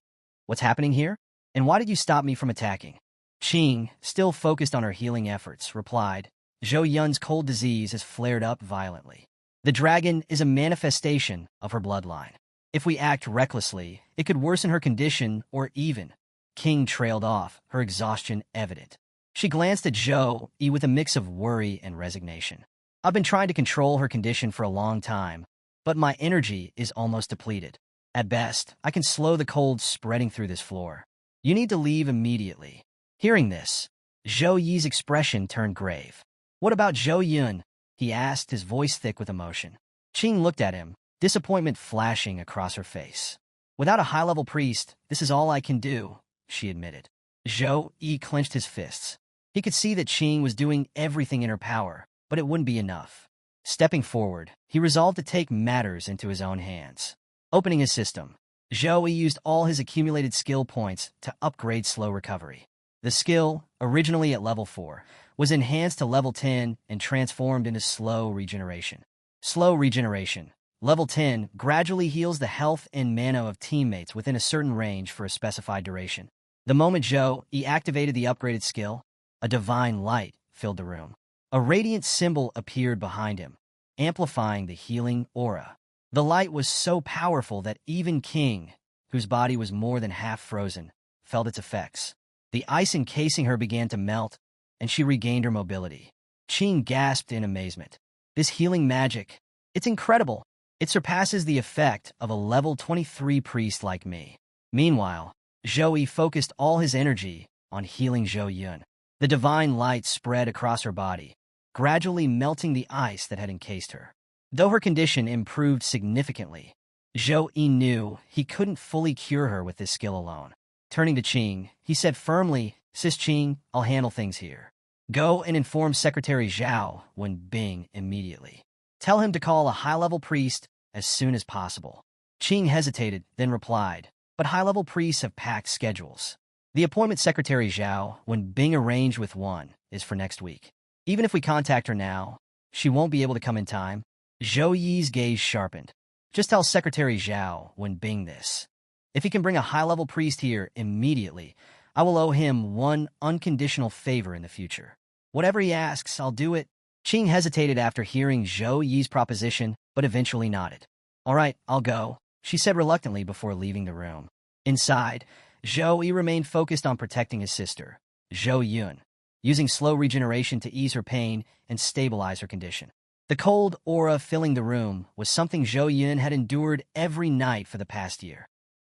"What's happening here? And why did you stop me from attacking?" Qing, still focused on her healing efforts, replied, "Zhou-Yun's cold disease has flared up violently. The dragon is a manifestation of her bloodline. If we act recklessly, it could worsen her condition or even." King trailed off, her exhaustion evident. She glanced at Zhou Yi with a mix of worry and resignation. I've been trying to control her condition for a long time, but my energy is almost depleted. At best, I can slow the cold spreading through this floor. You need to leave immediately. Hearing this, Zhou Yi's expression turned grave. What about Zhou Yun? He asked, his voice thick with emotion. Qing looked at him, disappointment flashing across her face. Without a high-level priest, this is all I can do, she admitted. Zhou Yi clenched his fists. He could see that Qing was doing everything in her power, but it wouldn't be enough. Stepping forward, he resolved to take matters into his own hands. Opening his system, Zhou Yi used all his accumulated skill points to upgrade slow recovery. The skill, originally at level 4, was enhanced to level 10 and transformed into slow regeneration. Slow regeneration. Level 10 gradually heals the health and mana of teammates within a certain range for a specified duration. The moment Zhou Yi activated the upgraded skill, a divine light filled the room. A radiant symbol appeared behind him, amplifying the healing aura. The light was so powerful that even King, whose body was more than half frozen, felt its effects. The ice encasing her began to melt, and she regained her mobility. Qing gasped in amazement. This healing magic, it's incredible. It surpasses the effect of a level 23 priest like me. Meanwhile, Zhou Yi focused all his energy on healing Zhou Yun. The divine light spread across her body, gradually melting the ice that had encased her. Though her condition improved significantly, Zhou Yi knew he couldn't fully cure her with this skill alone. Turning to Qing, he said firmly, Sis Qing, I'll handle things here. Go and inform Secretary Zhao Wenbing immediately. Tell him to call a high-level priest as soon as possible. Qing hesitated, then replied, but high-level priests have packed schedules. The appointment Secretary Zhao Wenbing arranged with one is for next week. Even if we contact her now, she won't be able to come in time. Zhou Yi's gaze sharpened. Just tell Secretary Zhao Wenbing this. If he can bring a high-level priest here immediately, I will owe him one unconditional favor in the future. Whatever he asks, I'll do it. Qing hesitated after hearing Zhou Yi's proposition, but eventually nodded. All right, I'll go, she said reluctantly before leaving the room. Inside, Zhou Yi remained focused on protecting his sister, Zhou Yun, using slow regeneration to ease her pain and stabilize her condition. The cold aura filling the room was something Zhou Yun had endured every night for the past year,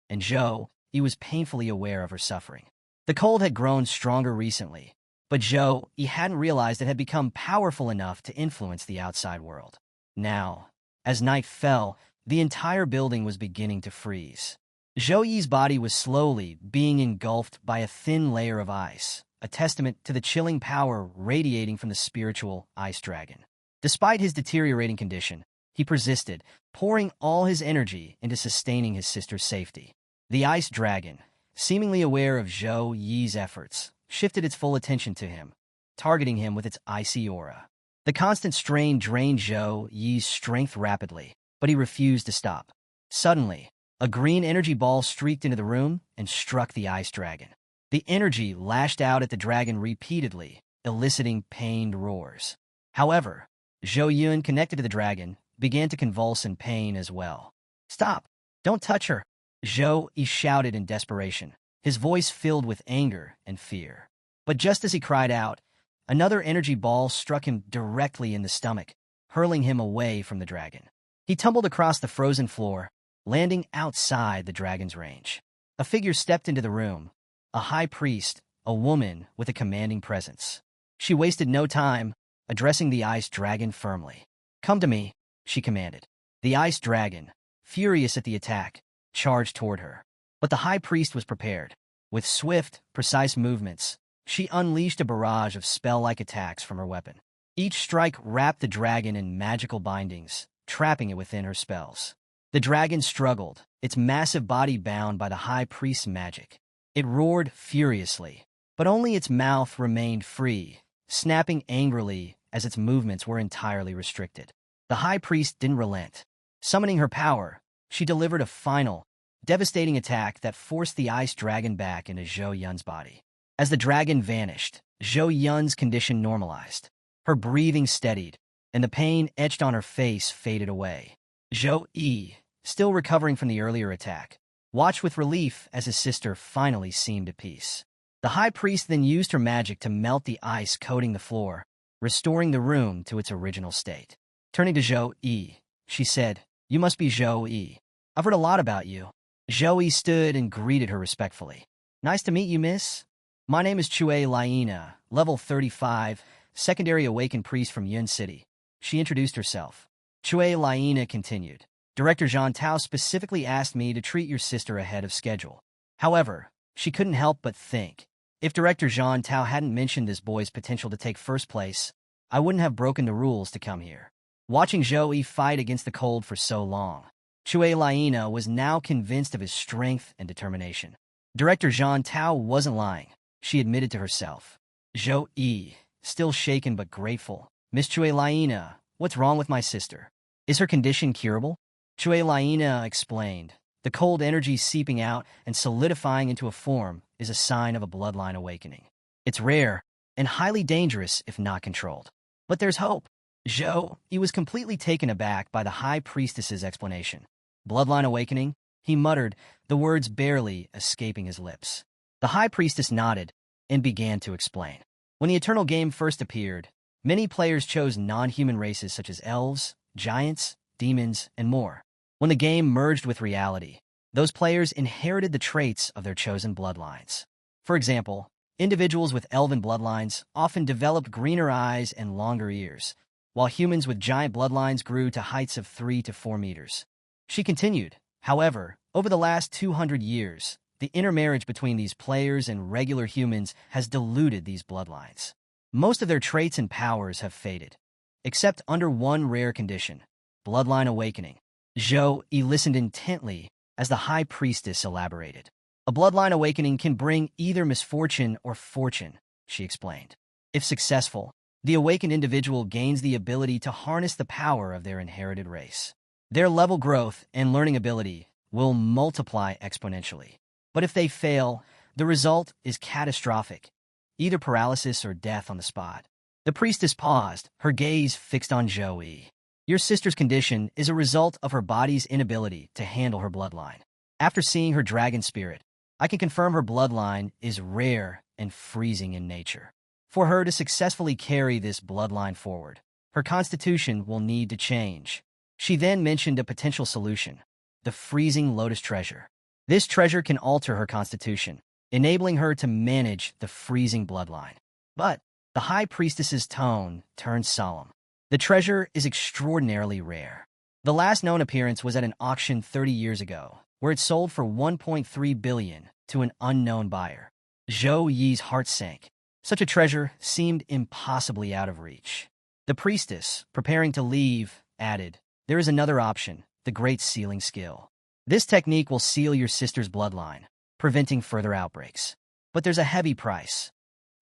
and Zhou Yi was painfully aware of her suffering. The cold had grown stronger recently, but Zhou Yi hadn't realized it had become powerful enough to influence the outside world. Now, as night fell, the entire building was beginning to freeze. Zhou Yi's body was slowly being engulfed by a thin layer of ice, a testament to the chilling power radiating from the spiritual ice dragon. Despite his deteriorating condition, he persisted, pouring all his energy into sustaining his sister's safety. The ice dragon, seemingly aware of Zhou Yi's efforts, shifted its full attention to him, targeting him with its icy aura. The constant strain drained Zhou Yi's strength rapidly, but he refused to stop. Suddenly, a green energy ball streaked into the room and struck the ice dragon. The energy lashed out at the dragon repeatedly, eliciting pained roars. However, Zhou Yun, connected to the dragon, began to convulse in pain as well. Stop! Don't touch her! Zhou Yi shouted in desperation, his voice filled with anger and fear. But just as he cried out, another energy ball struck him directly in the stomach, hurling him away from the dragon. He tumbled across the frozen floor, landing outside the dragon's range. A figure stepped into the room, a high priest, a woman with a commanding presence. She wasted no time, addressing the ice dragon firmly. Come to me, she commanded. The ice dragon, furious at the attack, charged toward her. But the high priest was prepared. With swift, precise movements, she unleashed a barrage of spell-like attacks from her weapon. Each strike wrapped the dragon in magical bindings, trapping it within her spells. The dragon struggled, its massive body bound by the high priest's magic. It roared furiously, but only its mouth remained free, snapping angrily as its movements were entirely restricted. The high priest didn't relent. Summoning her power, she delivered a final, devastating attack that forced the ice dragon back into Zhou Yun's body. As the dragon vanished, Zhou Yun's condition normalized. Her breathing steadied, and the pain etched on her face faded away. Zhou Yi, still recovering from the earlier attack, watched with relief as his sister finally seemed at peace. The high priest then used her magic to melt the ice coating the floor, restoring the room to its original state. Turning to Zhou Yi, she said, "You must be Zhou Yi. I've heard a lot about you." Zhou Yi stood and greeted her respectfully. "Nice to meet you, miss. My name is Chue Liena, level 35, secondary awakened priest from Yun City." She introduced herself. Chue Liena continued, "Director Zhang Tao specifically asked me to treat your sister ahead of schedule." However, she couldn't help but think, if Director Zhang Tao hadn't mentioned this boy's potential to take first place, I wouldn't have broken the rules to come here. Watching Zhou Yi fight against the cold for so long, Chue Liena was now convinced of his strength and determination. Director Zhang Tao wasn't lying. She admitted to herself. Zhou Yi, still shaken but grateful. "Miss Chue Liena, what's wrong with my sister? Is her condition curable?" Chue Liena explained. "The cold energy seeping out and solidifying into a form is a sign of a bloodline awakening. It's rare and highly dangerous if not controlled. But there's hope." Zhou Yi was completely taken aback by the high priestess's explanation. "Bloodline awakening?" he muttered, the words barely escaping his lips. The high priestess nodded and began to explain. When the Eternal Game first appeared, many players chose non-human races such as elves, giants, demons, and more. When the game merged with reality, those players inherited the traits of their chosen bloodlines. For example, individuals with elven bloodlines often developed greener eyes and longer ears, while humans with giant bloodlines grew to heights of 3 to 4 meters. She continued, "However, over the last 200 years, the intermarriage between these players and regular humans has diluted these bloodlines. Most of their traits and powers have faded, except under one rare condition: bloodline awakening." Zhou Yi listened intently as the high priestess elaborated. "A bloodline awakening can bring either misfortune or fortune," she explained. "If successful, the awakened individual gains the ability to harness the power of their inherited race. Their level growth and learning ability will multiply exponentially. But if they fail, the result is catastrophic, either paralysis or death on the spot." The priestess paused, her gaze fixed on Zhou Yi. "Your sister's condition is a result of her body's inability to handle her bloodline. After seeing her dragon spirit, I can confirm her bloodline is rare and freezing in nature. For her to successfully carry this bloodline forward, her constitution will need to change." She then mentioned a potential solution: the freezing lotus treasure. This treasure can alter her constitution, enabling her to manage the freezing bloodline. But the high priestess's tone turned solemn. "The treasure is extraordinarily rare. The last known appearance was at an auction 30 years ago, where it sold for 1.3 billion to an unknown buyer." Zhou Yi's heart sank. Such a treasure seemed impossibly out of reach. The priestess, preparing to leave, added, "There is another option, the Great Sealing Skill. This technique will seal your sister's bloodline, preventing further outbreaks. But there's a heavy price.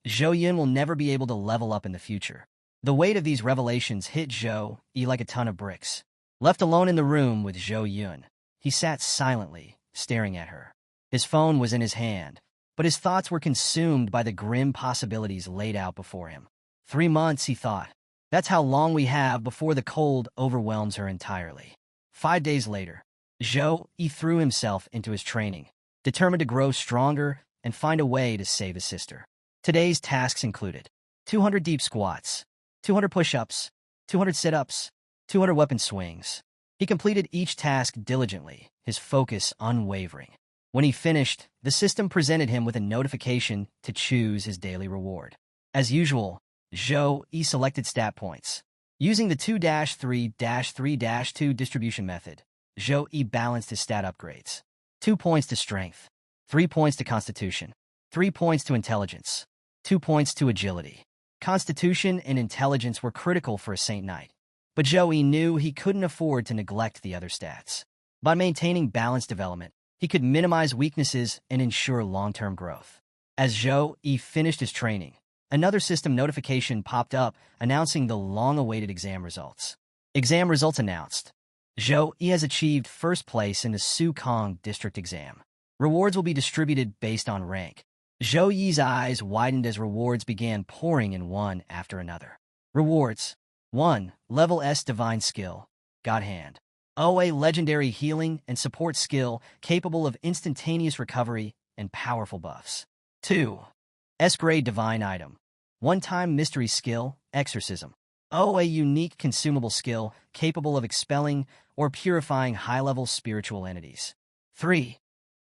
Zhou Yun will never be able to level up in the future." The weight of these revelations hit Zhou Yi like a ton of bricks. Left alone in the room with Zhou Yun, he sat silently, staring at her. His phone was in his hand, but his thoughts were consumed by the grim possibilities laid out before him. 3 months, he thought. That's how long we have before the cold overwhelms her entirely. 5 days later, Zhou Yi threw himself into his training, determined to grow stronger and find a way to save his sister. Today's tasks included 200 deep squats, 200 push-ups, 200 sit-ups, 200 weapon swings. He completed each task diligently, his focus unwavering. When he finished, the system presented him with a notification to choose his daily reward. As usual, Zhou Yi selected stat points. Using the 2-3-3-2 distribution method, Zhou Yi balanced his stat upgrades. 2 points to strength, 3 points to constitution, 3 points to intelligence, 2 points to agility. Constitution and intelligence were critical for a Saint Knight, but Zhou Yi knew he couldn't afford to neglect the other stats. By maintaining balanced development, he could minimize weaknesses and ensure long-term growth. As Zhou Yi finished his training, another system notification popped up announcing the long-awaited exam results. Exam results announced. Zhou Yi has achieved first place in the Su-Kong district exam. Rewards will be distributed based on rank. Zhou Yi's eyes widened as rewards began pouring in one after another. Rewards: 1. Level S Divine Skill, God Hand. OA Legendary Healing and Support Skill capable of instantaneous recovery and powerful buffs. 2. S-grade divine item. One-time mystery skill, exorcism. O, a unique consumable skill capable of expelling or purifying high-level spiritual entities. 3.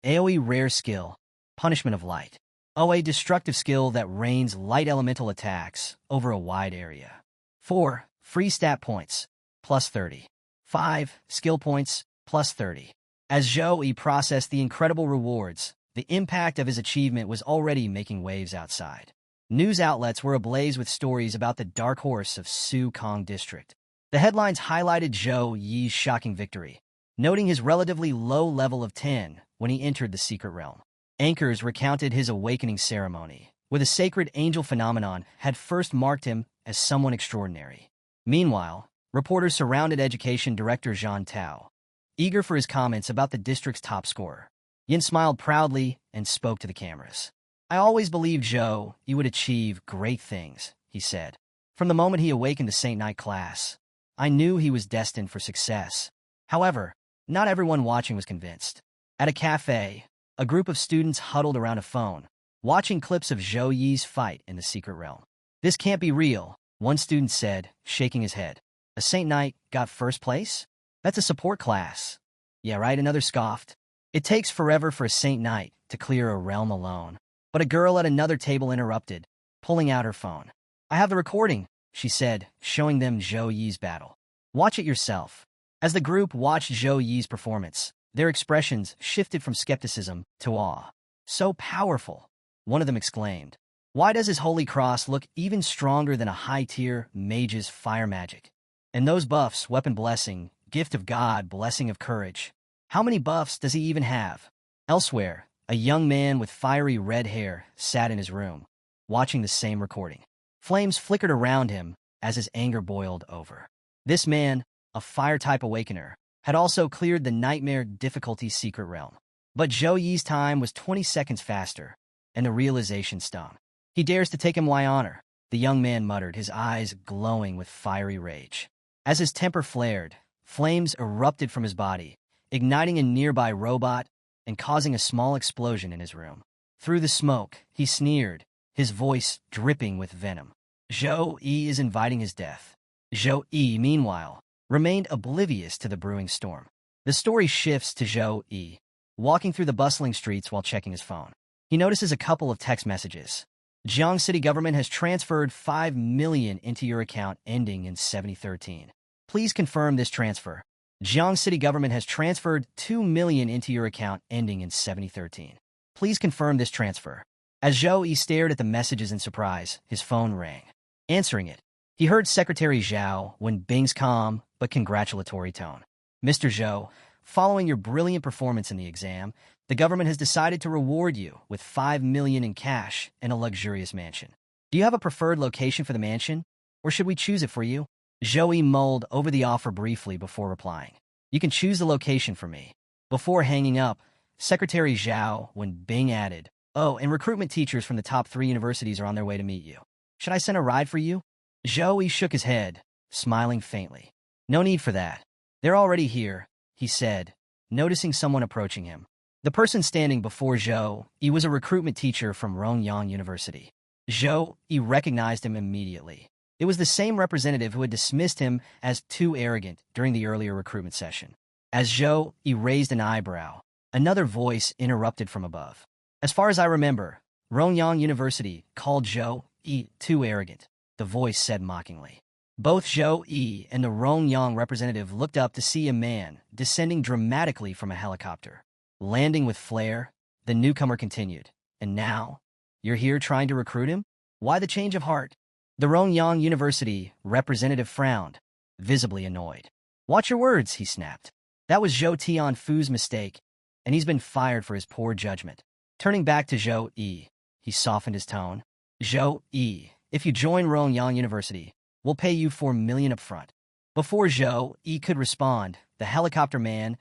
AoE rare skill, punishment of light. O, a destructive skill that rains light elemental attacks over a wide area. 4. Free stat points, plus 30. 5. Skill points, plus 30. As Zhou processed the incredible rewards, the impact of his achievement was already making waves outside. News outlets were ablaze with stories about the dark horse of Su Kong District. The headlines highlighted Zhou Yi's shocking victory, noting his relatively low level of 10 when he entered the secret realm. Anchors recounted his awakening ceremony, where the sacred angel phenomenon had first marked him as someone extraordinary. Meanwhile, reporters surrounded Education Director Zhang Tao, eager for his comments about the district's top scorer. Yin smiled proudly and spoke to the cameras. I always believed Zhou Yi would achieve great things, he said. From the moment he awakened to Saint Knight class, I knew he was destined for success. However, not everyone watching was convinced. At a cafe, a group of students huddled around a phone, watching clips of Zhou Yi's fight in the secret realm. This can't be real, one student said, shaking his head. A Saint Knight got first place? That's a support class. Yeah, right, another scoffed. It takes forever for a Saint Knight to clear a realm alone. But a girl at another table interrupted, pulling out her phone. I have the recording, she said, showing them Zhou Yi's battle. Watch it yourself. As the group watched Zhou Yi's performance, their expressions shifted from skepticism to awe. So powerful, one of them exclaimed. Why does his holy cross look even stronger than a high-tier mage's fire magic? And those buffs, weapon blessing, gift of God, blessing of courage. How many buffs does he even have? Elsewhere, a young man with fiery red hair sat in his room, watching the same recording. Flames flickered around him as his anger boiled over. This man, a fire-type awakener, had also cleared the nightmare difficulty secret realm. But Zhou Yi's time was 20 seconds faster, and the realization stung. He dares to take him my honor, the young man muttered, his eyes glowing with fiery rage. As his temper flared, flames erupted from his body, igniting a nearby robot and causing a small explosion in his room. Through the smoke, he sneered, his voice dripping with venom. Zhou Yi is inviting his death. Zhou Yi, meanwhile, remained oblivious to the brewing storm. The story shifts to Zhou Yi, walking through the bustling streets while checking his phone. He notices a couple of text messages. Jiang City government has transferred 5 million into your account ending in 7013. Please confirm this transfer. Jiang City government has transferred 2 million into your account ending in 7013. Please confirm this transfer. As Zhou Yi stared at the messages in surprise, his phone rang. Answering it, he heard Secretary Zhao Wenbing's calm but congratulatory tone. Mr. Zhou, following your brilliant performance in the exam, the government has decided to reward you with 5 million in cash and a luxurious mansion. Do you have a preferred location for the mansion, or should we choose it for you? Zhou Yi mulled over the offer briefly before replying. You can choose the location for me. Before hanging up, Secretary Zhao Wenbing added, Oh, and recruitment teachers from the top 3 universities are on their way to meet you. Should I send a ride for you? Zhou Yi shook his head, smiling faintly. No need for that. They're already here, he said, noticing someone approaching him. The person standing before Zhou Yi was a recruitment teacher from Rongyang University. Zhou Yi recognized him immediately. It was the same representative who had dismissed him as too arrogant during the earlier recruitment session. As Zhou Yi raised an eyebrow, another voice interrupted from above. As far as I remember, Rongyang University called Zhou Yi too arrogant, the voice said mockingly. Both Zhou Yi and the Rongyang representative looked up to see a man descending dramatically from a helicopter. Landing with flair, the newcomer continued. And now, you're here trying to recruit him? Why the change of heart? The Rongyang University representative frowned, visibly annoyed. Watch your words, he snapped. That was Zhou Tianfu's mistake, and he's been fired for his poor judgment. Turning back to Zhou Yi, he softened his tone. Zhou Yi, if you join Rongyang University, we'll pay you 4 million up front. Before Zhou Yi could respond, the helicopter man,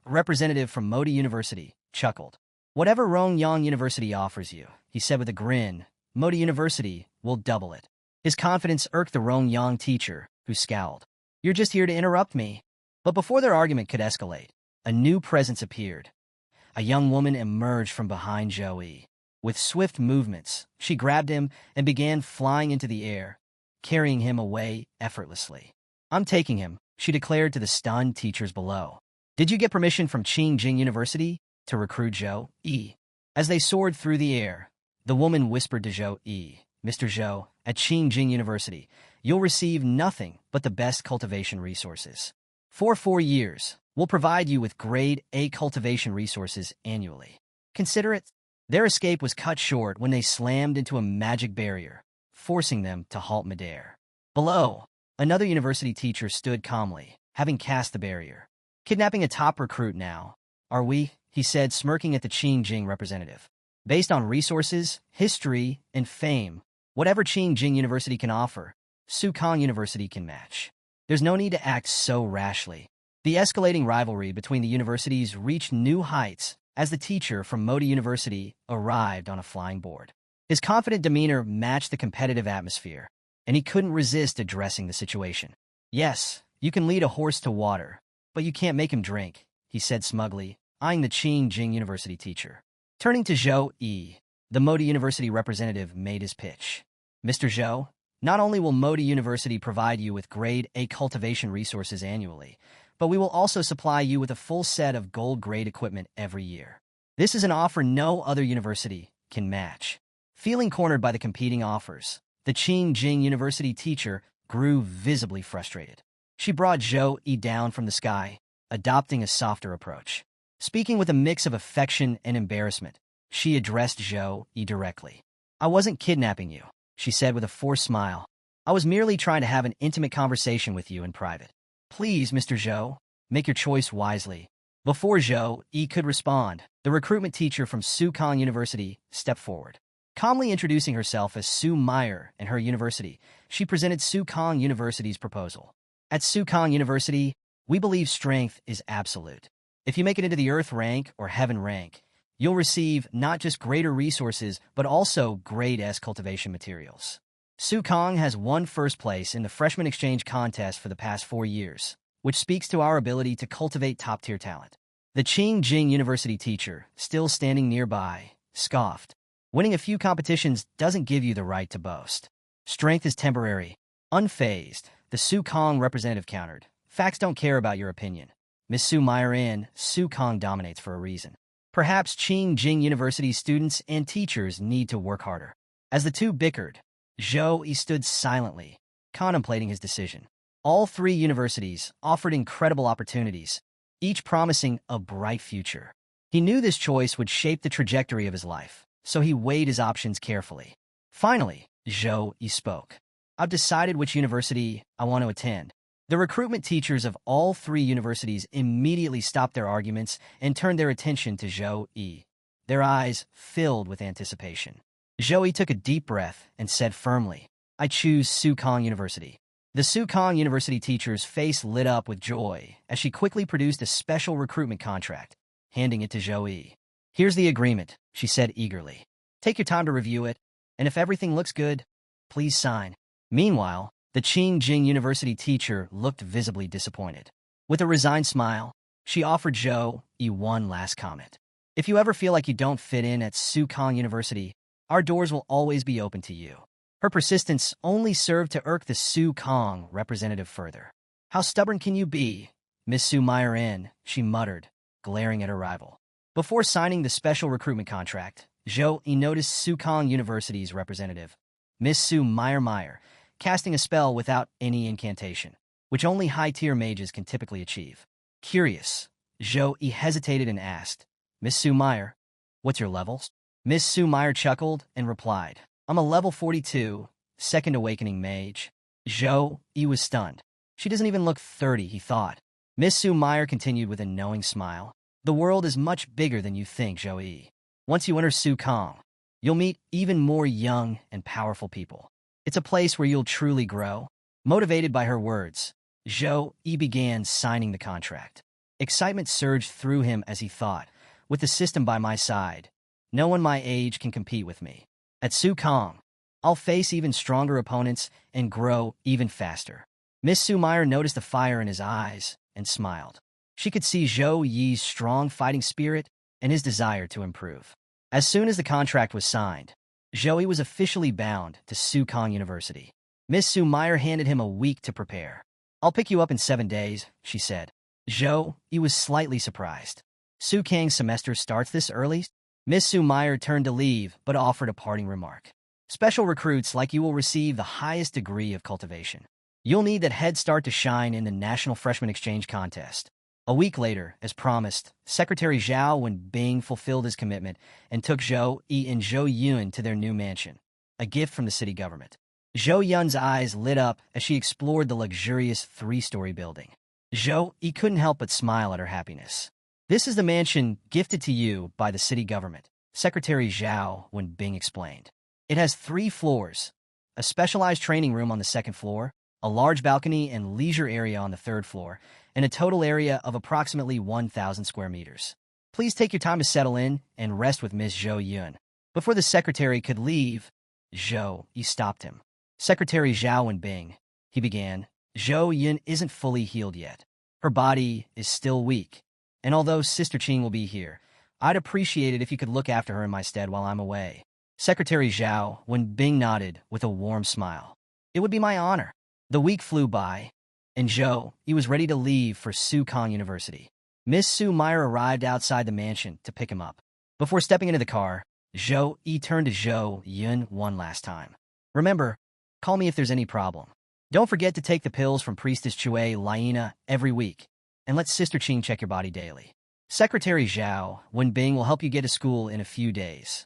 representative from Modi University, chuckled. Whatever Rongyang University offers you, he said with a grin, Modi University will double it. His confidence irked the Rongyang teacher, who scowled. You're just here to interrupt me. But before their argument could escalate, a new presence appeared. A young woman emerged from behind Zhou Yi. With swift movements, she grabbed him and began flying into the air, carrying him away effortlessly. "I'm taking him," she declared to the stunned teachers below. "Did you get permission from Qingjing University to recruit Zhou Yi?" As they soared through the air, the woman whispered to Zhou Yi, "Mr. Zhou, at Qingjing University, you'll receive nothing but the best cultivation resources. For 4 years, we'll provide you with grade A cultivation resources annually. Consider it." Their escape was cut short when they slammed into a magic barrier, forcing them to halt midair. Below, another university teacher stood calmly, having cast the barrier. "Kidnapping a top recruit now, are we?" he said, smirking at the Qingjing representative. "Based on resources, history, and fame, whatever Qingjing University can offer, Sukong University can match. There's no need to act so rashly." The escalating rivalry between the universities reached new heights as the teacher from Modi University arrived on a flying board. His confident demeanor matched the competitive atmosphere, and he couldn't resist addressing the situation. "Yes, you can lead a horse to water, but you can't make him drink," he said smugly, eyeing the Qingjing University teacher. Turning to Zhou Yi, the Modi University representative made his pitch. "Mr. Zhou, not only will Modi University provide you with grade A cultivation resources annually, but we will also supply you with a full set of gold-grade equipment every year. This is an offer no other university can match." Feeling cornered by the competing offers, the Qingjing University teacher grew visibly frustrated. She brought Zhou Yi down from the sky, adopting a softer approach. Speaking with a mix of affection and embarrassment, she addressed Zhou Yi directly. "I wasn't kidnapping you," she said with a forced smile. "I was merely trying to have an intimate conversation with you in private. Please, Mr. Zhou, make your choice wisely." Before Zhou Yi could respond, the recruitment teacher from Sukong University stepped forward. Calmly introducing herself as Su Meyer and her university, she presented Sukong University's proposal. "At Sukong University, we believe strength is absolute. If you make it into the Earth rank or Heaven rank, you'll receive not just greater resources, but also grade S cultivation materials. Sukong has won first place in the freshman exchange contest for the past 4 years, which speaks to our ability to cultivate top-tier talent." The Qingjing University teacher, still standing nearby, scoffed. "Winning a few competitions doesn't give you the right to boast. Strength is temporary." Unfazed, the Sukong representative countered, "Facts don't care about your opinion. Miss Su Meyer in Sukong dominates for a reason. Perhaps Qingjing University students and teachers need to work harder." As the two bickered, Zhou Yi stood silently, contemplating his decision. All 3 universities offered incredible opportunities, each promising a bright future. He knew this choice would shape the trajectory of his life, so he weighed his options carefully. Finally, Zhou Yi spoke. "I've decided which university I want to attend." The recruitment teachers of all 3 universities immediately stopped their arguments and turned their attention to Zhou Yi, their eyes filled with anticipation. Zhou Yi took a deep breath and said firmly, "I choose Sukong University." The Sukong University teacher's face lit up with joy as she quickly produced a special recruitment contract, handing it to Zhou Yi. "Here's the agreement," she said eagerly. "Take your time to review it, and if everything looks good, please sign." Meanwhile, the Qingjing University teacher looked visibly disappointed. With a resigned smile, she offered Zhou Yi one last comment. "If you ever feel like you don't fit in at Sukong University, our doors will always be open to you." Her persistence only served to irk the Sukong representative further. "How stubborn can you be, Miss Su Meyer in?" she muttered, glaring at her rival. Before signing the special recruitment contract, Zhou Yi noticed Sukong University's representative, Miss Su Meyer, casting a spell without any incantation, which only high-tier mages can typically achieve. Curious, Zhou Yi hesitated and asked, "Miss Su Meyer, what's your levels?" Miss Su Meyer chuckled and replied, "I'm a level 42, second awakening mage." Zhou Yi was stunned. "She doesn't even look 30, he thought. Miss Su Meyer continued with a knowing smile. "The world is much bigger than you think, Zhou Yi. Once you enter Sukong, you'll meet even more young and powerful people. It's a place where you'll truly grow." Motivated by her words, Zhou Yi began signing the contract. Excitement surged through him as he thought, "With the system by my side, no one my age can compete with me. At Sukong, I'll face even stronger opponents and grow even faster." Miss Su Meyer noticed the fire in his eyes and smiled. She could see Zhou Yi's strong fighting spirit and his desire to improve. As soon as the contract was signed, Zoe was officially bound to Sukong University. Miss Su Meyer handed him a week to prepare. "I'll pick you up in 7 days," she said. Zoe was slightly surprised. "Su Kang's semester starts this early?" Miss Su Meyer turned to leave, but offered a parting remark. "Special recruits like you will receive the highest degree of cultivation. You'll need that head start to shine in the National Freshman Exchange Contest." A week later, as promised, Secretary Zhao Wenbing fulfilled his commitment and took Zhou Yi and Zhou Yun to their new mansion, a gift from the city government. Zhou Yun's eyes lit up as she explored the luxurious 3-story building. Zhou Yi couldn't help but smile at her happiness. "This is the mansion gifted to you by the city government," Secretary Zhao Wenbing explained. "It has 3 floors, a specialized training room on the 2nd floor, a large balcony and leisure area on the 3rd floor, and a total area of approximately 1,000 square meters. Please take your time to settle in and rest with Ms. Zhou Yun." Before the secretary could leave, Zhou Yi stopped him. "Secretary Zhao Wenbing," he began, "Zhou Yun isn't fully healed yet. Her body is still weak, and although Sister Qing will be here, I'd appreciate it if you could look after her in my stead while I'm away." Secretary Zhao Wenbing nodded with a warm smile. "It would be my honor." The week flew by, and Zhou Yi was ready to leave for Sukong University. Miss Su Meyer arrived outside the mansion to pick him up. Before stepping into the car, Zhou Yi turned to Zhou Yun one last time. "Remember, call me if there's any problem. Don't forget to take the pills from Priestess Chue Liena every week, and let Sister Qing check your body daily. Secretary Zhao Wenbing will help you get to school in a few days."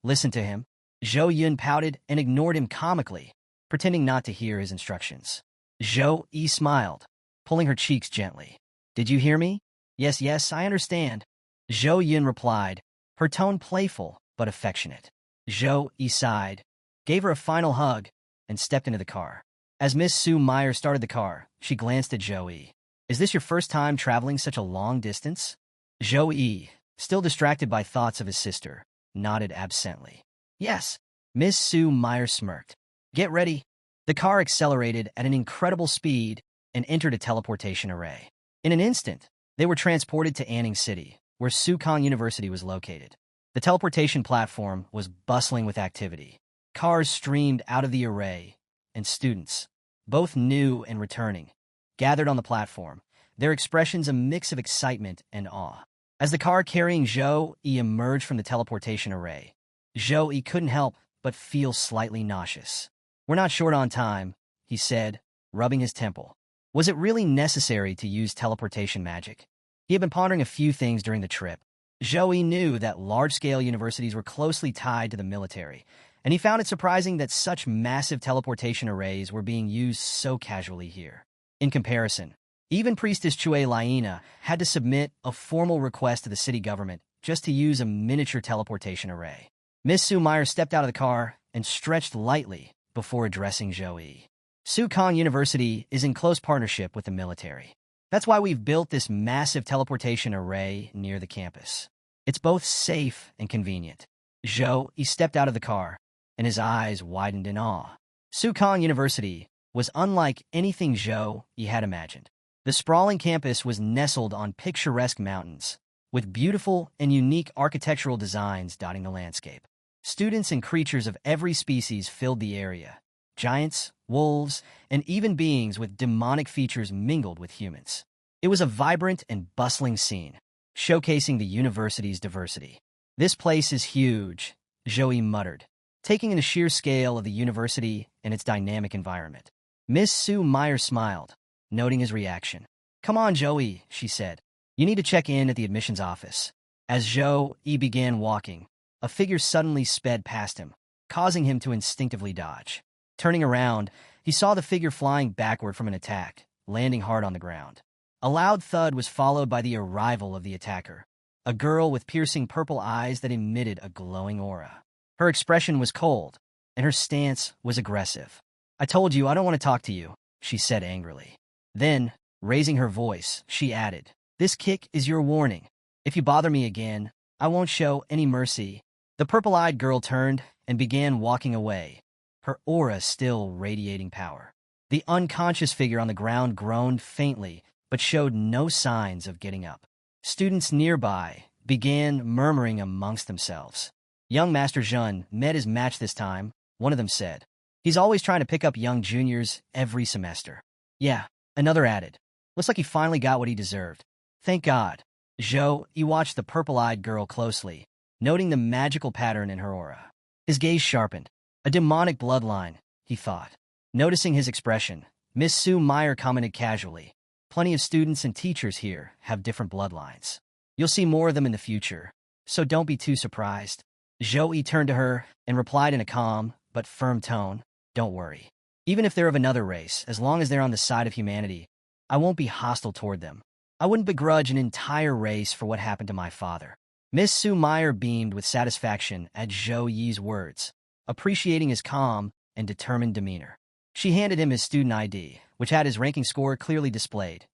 "Listen to him." Zhou Yun pouted and ignored him comically, pretending not to hear his instructions. Zhou Yi smiled, pulling her cheeks gently. "Did you hear me?" Yes, I understand." Zhou Yun replied, her tone playful but affectionate. Zhou Yi sighed, gave her a final hug, and stepped into the car. As Miss Su Meyer started the car, she glanced at Zhou Yi. "Is this your first time traveling such a long distance?" Zhou Yi, still distracted by thoughts of his sister, nodded absently. "Yes." Miss Su Meyer smirked. "Get ready." The car accelerated at an incredible speed and entered a teleportation array. In an instant, they were transported to Anning City, where Sukong University was located. The teleportation platform was bustling with activity. Cars streamed out of the array, and students, both new and returning, gathered on the platform, their expressions a mix of excitement and awe. As the car carrying Zhou Yi emerged from the teleportation array, Zhou Yi couldn't help but feel slightly nauseous. "We're not short on time," he said, rubbing his temple. Was it really necessary to use teleportation magic? He had been pondering a few things during the trip. Zhou Yi knew that large-scale universities were closely tied to the military, and he found it surprising that such massive teleportation arrays were being used so casually here. In comparison, even Priestess Chue Liena had to submit a formal request to the city government just to use a miniature teleportation array. Miss Su Meyer stepped out of the car and stretched lightly before addressing Zhou Yi. "Sukong University is in close partnership with the military. That's why we've built this massive teleportation array near the campus. It's both safe and convenient." Zhou Yi stepped out of the car, and his eyes widened in awe. Sukong University was unlike anything Zhou Yi had imagined. The sprawling campus was nestled on picturesque mountains, with beautiful and unique architectural designs dotting the landscape. Students and creatures of every species filled the area. Giants, wolves, and even beings with demonic features mingled with humans. It was a vibrant and bustling scene, showcasing the university's diversity. "This place is huge," Zhou Yi muttered, taking in the sheer scale of the university and its dynamic environment. Miss Su Meyer smiled, noting his reaction. "Come on, Zhou Yi," she said. "You need to check in at the admissions office." As Zhou Yi began walking, a figure suddenly sped past him, causing him to instinctively dodge. Turning around, he saw the figure flying backward from an attack, landing hard on the ground. A loud thud was followed by the arrival of the attacker, a girl with piercing purple eyes that emitted a glowing aura. Her expression was cold, and her stance was aggressive. "I told you I don't want to talk to you," she said angrily. Then, raising her voice, she added, "This kick is your warning. If you bother me again, I won't show any mercy." The purple-eyed girl turned and began walking away, her aura still radiating power. The unconscious figure on the ground groaned faintly, but showed no signs of getting up. Students nearby began murmuring amongst themselves. Young Master Jun met his match this time, one of them said. He's always trying to pick up young juniors every semester. Yeah, another added. Looks like he finally got what he deserved. Thank God. Zhou, he watched the purple-eyed girl closely, noting the magical pattern in her aura. His gaze sharpened. A demonic bloodline, he thought. Noticing his expression, Miss Sue Meyer commented casually. Plenty of students and teachers here have different bloodlines. You'll see more of them in the future, so don't be too surprised. Zhou turned to her and replied in a calm but firm tone, don't worry. Even if they're of another race, as long as they're on the side of humanity, I won't be hostile toward them. I wouldn't begrudge an entire race for what happened to my father. Miss Sue Meyer beamed with satisfaction at Zhou Yi's words, appreciating his calm and determined demeanor. She handed him his student ID, which had his ranking score clearly displayed,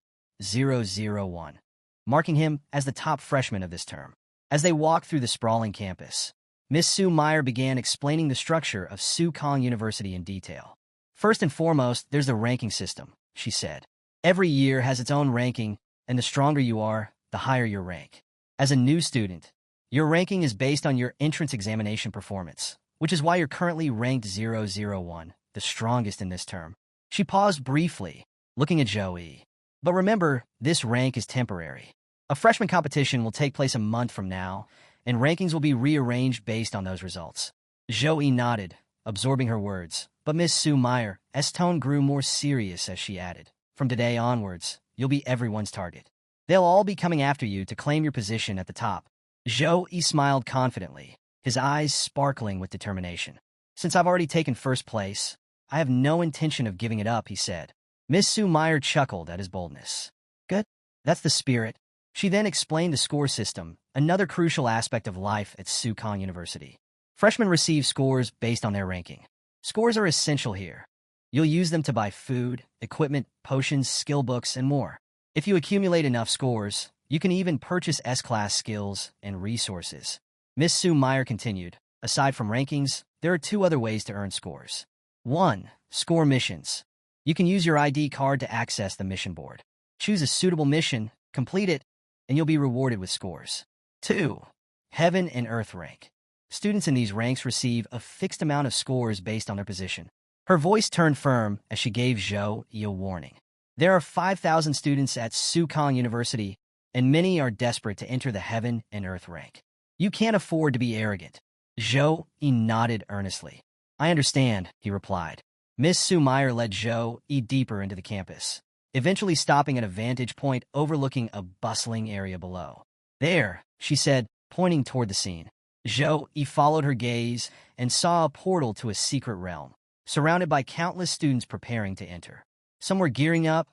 001, marking him as the top freshman of this term. As they walked through the sprawling campus, Miss Sue Meyer began explaining the structure of Sukong University in detail. First and foremost, there's the ranking system, she said. Every year has its own ranking, and the stronger you are, the higher your rank. As a new student, your ranking is based on your entrance examination performance, which is why you're currently ranked 001, the strongest in this term. She paused briefly, looking at Zhou. But remember, this rank is temporary. A freshman competition will take place a month from now, and rankings will be rearranged based on those results. Zhou nodded, absorbing her words, but Miss Sue Meyer's tone grew more serious as she added, from today onwards, you'll be everyone's target. They'll all be coming after you to claim your position at the top. Zhou smiled confidently, his eyes sparkling with determination. Since I've already taken first place, I have no intention of giving it up, he said. Miss Sue Meyer chuckled at his boldness. Good. That's the spirit. She then explained the score system, another crucial aspect of life at Sukong University. Freshmen receive scores based on their ranking. Scores are essential here. You'll use them to buy food, equipment, potions, skill books, and more. If you accumulate enough scores, you can even purchase S-class skills and resources. Miss Sue Meyer continued, aside from rankings, there are two other ways to earn scores. 1. Score missions. You can use your ID card to access the mission board. Choose a suitable mission, complete it, and you'll be rewarded with scores. 2. Heaven and Earth rank. Students in these ranks receive a fixed amount of scores based on their position. Her voice turned firm as she gave Zhou a warning. There are 5,000 students at Sukong University, and many are desperate to enter the Heaven and Earth rank. You can't afford to be arrogant. Zhou nodded earnestly. I understand, he replied. Miss Sue Meyer led Zhou deeper into the campus, eventually stopping at a vantage point overlooking a bustling area below. There, she said, pointing toward the scene. Zhou followed her gaze and saw a portal to a secret realm, surrounded by countless students preparing to enter. Some were gearing up,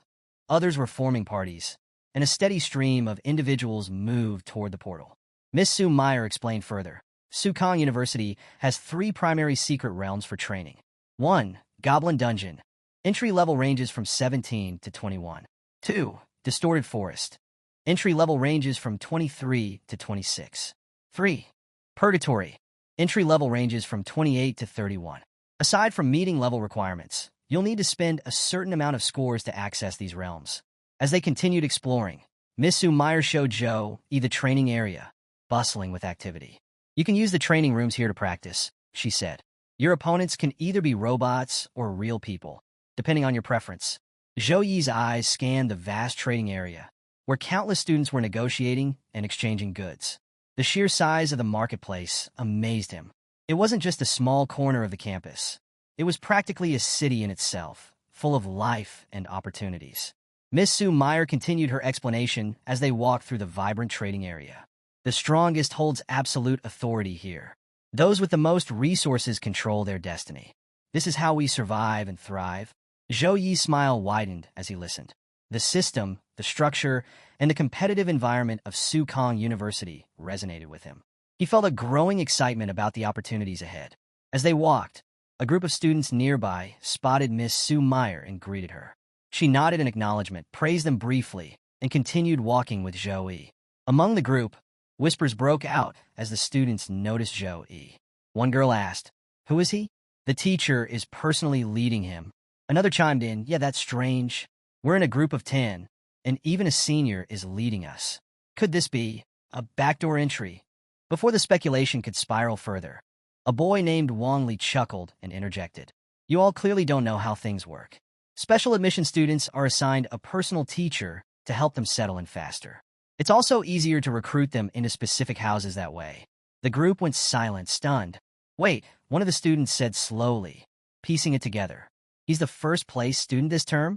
others were forming parties, and a steady stream of individuals moved toward the portal. Miss Sue Meyer explained further. Sukong University has 3 primary secret realms for training. 1. Goblin Dungeon. Entry level ranges from 17 to 21. 2. Distorted Forest. Entry level ranges from 23 to 26. 3. Purgatory. Entry level ranges from 28 to 31. Aside from meeting level requirements, you'll need to spend a certain amount of scores to access these realms. As they continued exploring, Miss Sue Meyer showed Zhou the training area, bustling with activity. You can use the training rooms here to practice, she said. Your opponents can either be robots or real people, depending on your preference. Zhou Yi's eyes scanned the vast trading area, where countless students were negotiating and exchanging goods. The sheer size of the marketplace amazed him. It wasn't just a small corner of the campus. It was practically a city in itself, full of life and opportunities. Miss Sue Meyer continued her explanation as they walked through the vibrant trading area. The strongest holds absolute authority here. Those with the most resources control their destiny. This is how we survive and thrive. Zhou Yi's smile widened as he listened. The system, the structure, and the competitive environment of Sukong University resonated with him. He felt a growing excitement about the opportunities ahead. As they walked, a group of students nearby spotted Miss Sue Meyer and greeted her. She nodded in acknowledgement, praised them briefly, and continued walking with Zhou Yi. Among the group, whispers broke out as the students noticed Zhou Yi. One girl asked, "Who is he?" "The teacher is personally leading him." Another chimed in, "Yeah, that's strange. We're in a group of 10, and even a senior is leading us. Could this be a backdoor entry?" Before the speculation could spiral further, a boy named Wang Li chuckled and interjected. You all clearly don't know how things work. Special admission students are assigned a personal teacher to help them settle in faster. It's also easier to recruit them into specific houses that way. The group went silent, stunned. Wait, one of the students said slowly, piecing it together. He's the first place student this term?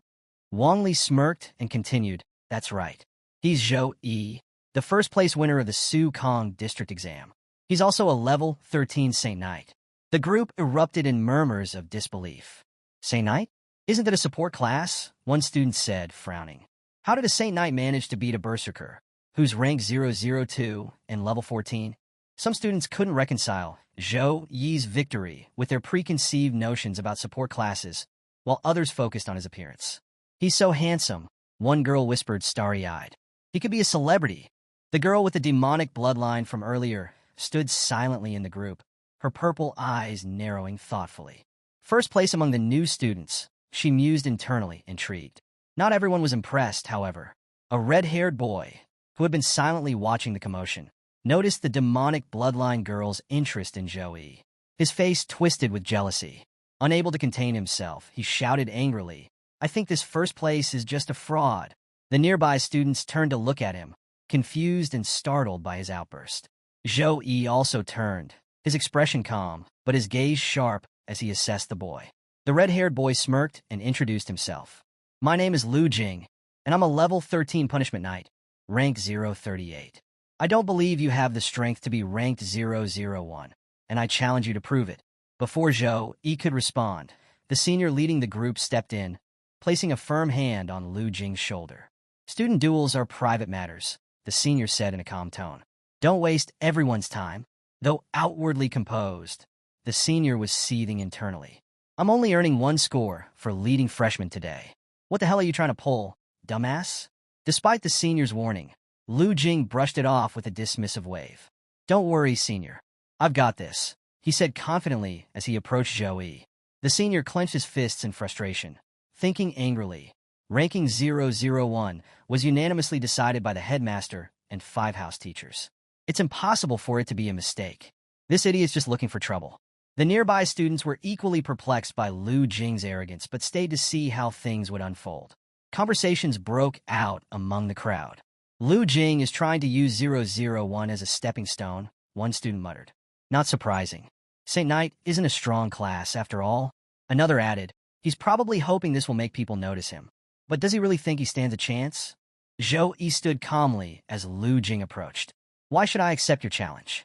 Wang Li smirked and continued, that's right. He's Zhou Yi, the first place winner of the Su Kong district exam. He's also a level 13 Saint Knight. The group erupted in murmurs of disbelief. Saint Knight? Isn't that a support class? One student said, frowning. How did a Saint Knight manage to beat a Berserker, who's rank 002 and level 14? Some students couldn't reconcile Zhou Yi's victory with their preconceived notions about support classes, while others focused on his appearance. He's so handsome, one girl whispered starry-eyed. He could be a celebrity. The girl with the demonic bloodline from earlier stood silently in the group, her purple eyes narrowing thoughtfully. First place among the new students, she mused internally, intrigued. Not everyone was impressed, however. A red-haired boy, who had been silently watching the commotion, noticed the demonic bloodline girl's interest in Joey. His face twisted with jealousy. Unable to contain himself, he shouted angrily, I think this first place is just a fraud. The nearby students turned to look at him, confused and startled by his outburst. Zhou Yi also turned, his expression calm, but his gaze sharp as he assessed the boy. The red-haired boy smirked and introduced himself. My name is Lu Jing, and I'm a level 13 punishment knight, rank 038. I don't believe you have the strength to be ranked 001, and I challenge you to prove it. Before Zhou Yi could respond, the senior leading the group stepped in, placing a firm hand on Lu Jing's shoulder. Student duels are private matters, the senior said in a calm tone. Don't waste everyone's time. Though outwardly composed, the senior was seething internally. I'm only earning 1 score for leading freshman today. What the hell are you trying to pull, dumbass? Despite the senior's warning, Lu Jing brushed it off with a dismissive wave. Don't worry, senior. I've got this, he said confidently as he approached Joey. The senior clenched his fists in frustration, thinking angrily. Ranking 001 was unanimously decided by the headmaster and 5 house teachers. It's impossible for it to be a mistake. This idiot's just looking for trouble. The nearby students were equally perplexed by Lu Jing's arrogance but stayed to see how things would unfold. Conversations broke out among the crowd. Lu Jing is trying to use 001 as a stepping stone, one student muttered. Not surprising. Saint Knight isn't a strong class, after all. Another added, he's probably hoping this will make people notice him. But does he really think he stands a chance? Zhou Yi stood calmly as Lu Jing approached. Why should I accept your challenge?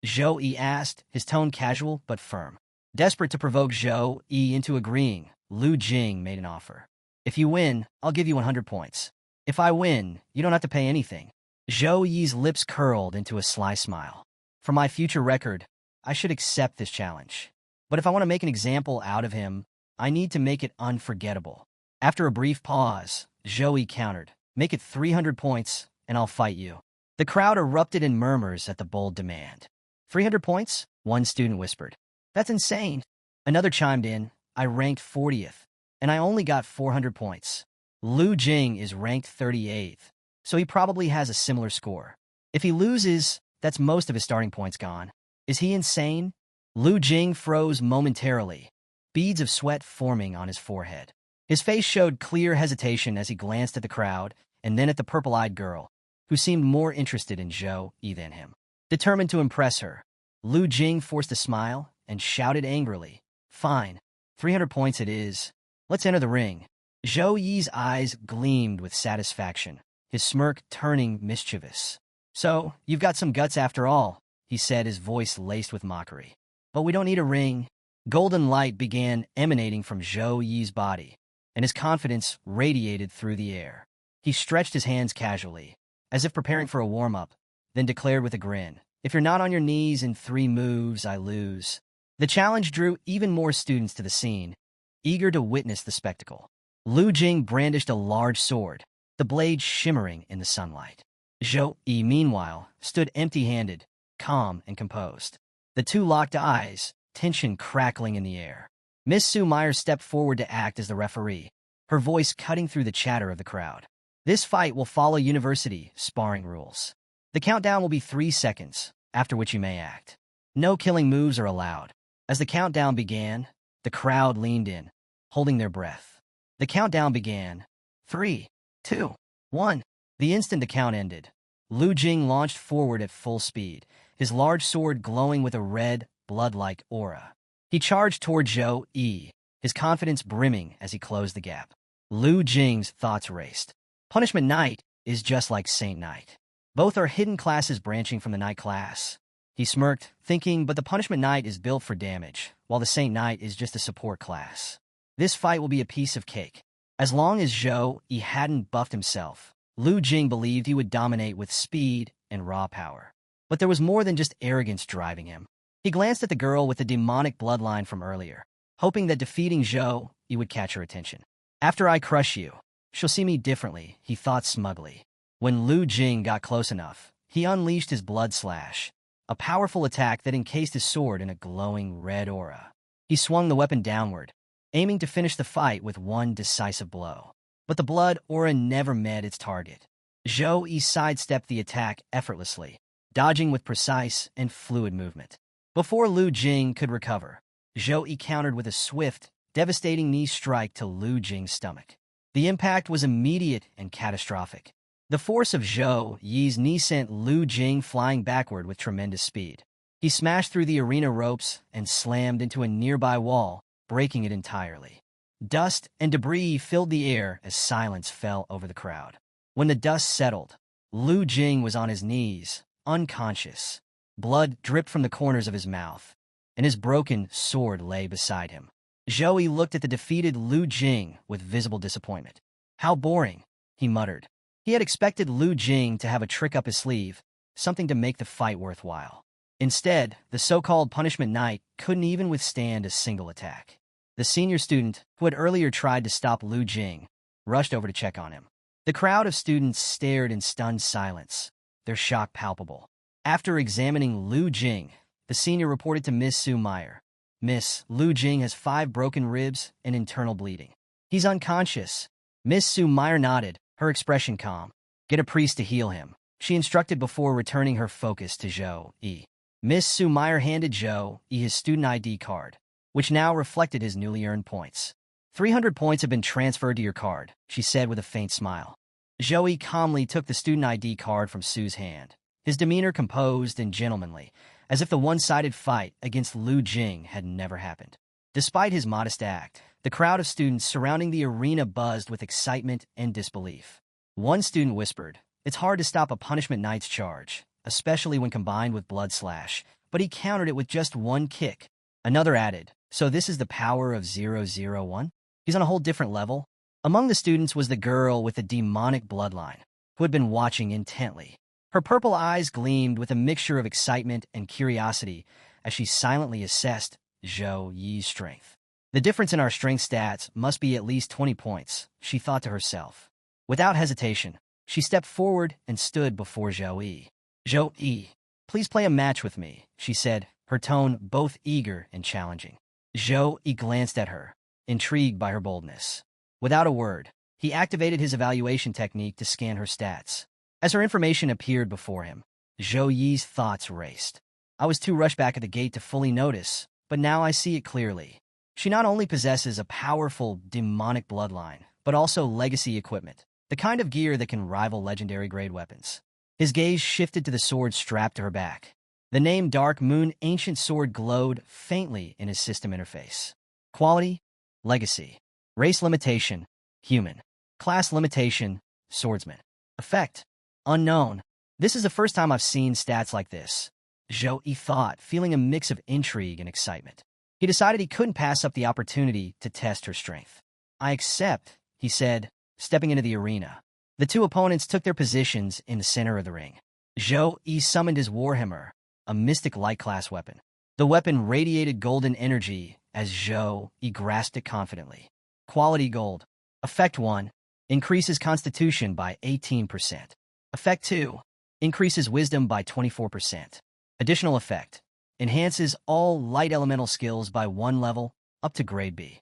Zhou Yi asked, his tone casual but firm. Desperate to provoke Zhou Yi into agreeing, Lu Jing made an offer. If you win, I'll give you 100 points. If I win, you don't have to pay anything. Zhou Yi's lips curled into a sly smile. For my future record, I should accept this challenge. But if I want to make an example out of him, I need to make it unforgettable. After a brief pause, Zhou Yi countered, make it 300 points, and I'll fight you. The crowd erupted in murmurs at the bold demand. 300 points? One student whispered. That's insane. Another chimed in, I ranked 40th, and I only got 400 points. Lu Jing is ranked 38th, so he probably has a similar score. If he loses, that's most of his starting points gone. Is he insane? Lu Jing froze momentarily, beads of sweat forming on his forehead. His face showed clear hesitation as he glanced at the crowd and then at the purple-eyed girl, who seemed more interested in Zhou Yi than him. Determined to impress her, Lu Jing forced a smile and shouted angrily, Fine, 300 points it is. Let's enter the ring. Zhou Yi's eyes gleamed with satisfaction, his smirk turning mischievous. So, you've got some guts after all, he said, his voice laced with mockery. But we don't need a ring. Golden light began emanating from Zhou Yi's body, and his confidence radiated through the air. He stretched his hands casually, as if preparing for a warm-up, then declared with a grin, If you're not on your knees in 3 moves, I lose. The challenge drew even more students to the scene, eager to witness the spectacle. Lu Jing brandished a large sword, the blade shimmering in the sunlight. Zhou Yi, meanwhile, stood empty-handed, calm and composed. The two locked eyes, tension crackling in the air. Miss Sue Meyer stepped forward to act as the referee, her voice cutting through the chatter of the crowd. This fight will follow university sparring rules. The countdown will be 3 seconds, after which you may act. No killing moves are allowed. As the countdown began, the crowd leaned in, holding their breath. The countdown began. 3, 2, 1. The instant the count ended, Lu Jing launched forward at full speed, his large sword glowing with a red, blood-like aura. He charged toward Zhou Yi, his confidence brimming as he closed the gap. Lu Jing's thoughts raced. Punishment Knight is just like Saint Knight. Both are hidden classes branching from the Knight class. He smirked, thinking, but the Punishment Knight is built for damage, while the Saint Knight is just a support class. This fight will be a piece of cake. As long as Zhou Yi hadn't buffed himself, Lu Jing believed he would dominate with speed and raw power. But there was more than just arrogance driving him. He glanced at the girl with the demonic bloodline from earlier, hoping that defeating Zhou Yi would catch her attention. After I crush you, she'll see me differently, he thought smugly. When Lu Jing got close enough, he unleashed his blood slash, a powerful attack that encased his sword in a glowing red aura. He swung the weapon downward, aiming to finish the fight with one decisive blow. But the blood aura never met its target. Zhou Yi sidestepped the attack effortlessly, dodging with precise and fluid movement. Before Lu Jing could recover, Zhou Yi countered with a swift, devastating knee strike to Lu Jing's stomach. The impact was immediate and catastrophic. The force of Zhou Yi's knee sent Lu Jing flying backward with tremendous speed. He smashed through the arena ropes and slammed into a nearby wall, breaking it entirely. Dust and debris filled the air as silence fell over the crowd. When the dust settled, Lu Jing was on his knees, unconscious. Blood dripped from the corners of his mouth, and his broken sword lay beside him. Zhou Yi looked at the defeated Lu Jing with visible disappointment. How boring, he muttered. He had expected Lu Jing to have a trick up his sleeve, something to make the fight worthwhile. Instead, the so-called Punishment Knight couldn't even withstand a single attack. The senior student, who had earlier tried to stop Lu Jing, rushed over to check on him. The crowd of students stared in stunned silence, their shock palpable. After examining Lu Jing, the senior reported to Miss Su Meyer. Miss, Lu Jing has 5 broken ribs and internal bleeding. He's unconscious. Miss Su Meyer nodded, her expression calm. Get a priest to heal him, she instructed before returning her focus to Zhou Yi. Miss Su Meyer handed Zhou Yi his student ID card, which now reflected his newly earned points. 300 points have been transferred to your card, she said with a faint smile. Zhou Yi calmly took the student ID card from Su's hand, his demeanor composed and gentlemanly, as if the one-sided fight against Lu Jing had never happened. Despite his modest act, the crowd of students surrounding the arena buzzed with excitement and disbelief. One student whispered, "It's hard to stop a Punishment Knight's charge, especially when combined with Blood Slash, but he countered it with just one kick." Another added, "So this is the power of 001? He's on a whole different level?" Among the students was the girl with the demonic bloodline, who had been watching intently. Her purple eyes gleamed with a mixture of excitement and curiosity as she silently assessed Zhou Yi's strength. The difference in our strength stats must be at least 20 points, she thought to herself. Without hesitation, she stepped forward and stood before Zhou Yi. "Zhou Yi, please play a match with me," she said, her tone both eager and challenging. Zhou Yi glanced at her, intrigued by her boldness. Without a word, he activated his evaluation technique to scan her stats. As her information appeared before him, Zhou Yi's thoughts raced. I was too rushed back at the gate to fully notice, but now I see it clearly. She not only possesses a powerful, demonic bloodline, but also legacy equipment, the kind of gear that can rival legendary-grade weapons. His gaze shifted to the sword strapped to her back. The name Dark Moon Ancient Sword glowed faintly in his system interface. Quality, legacy. Race limitation, human. Class limitation, swordsman. Effect, unknown. This is the first time I've seen stats like this, Zhou Yi thought, feeling a mix of intrigue and excitement. He decided he couldn't pass up the opportunity to test her strength. I accept, he said, stepping into the arena. The two opponents took their positions in the center of the ring. Zhou Yi summoned his Warhammer, a mystic light-class weapon. The weapon radiated golden energy as Zhou Yi grasped it confidently. Quality gold. Effect 1. Increases Constitution by 18%. Effect 2. Increases Wisdom by 24%. Additional effect. Enhances all light elemental skills by 1 level, up to grade B.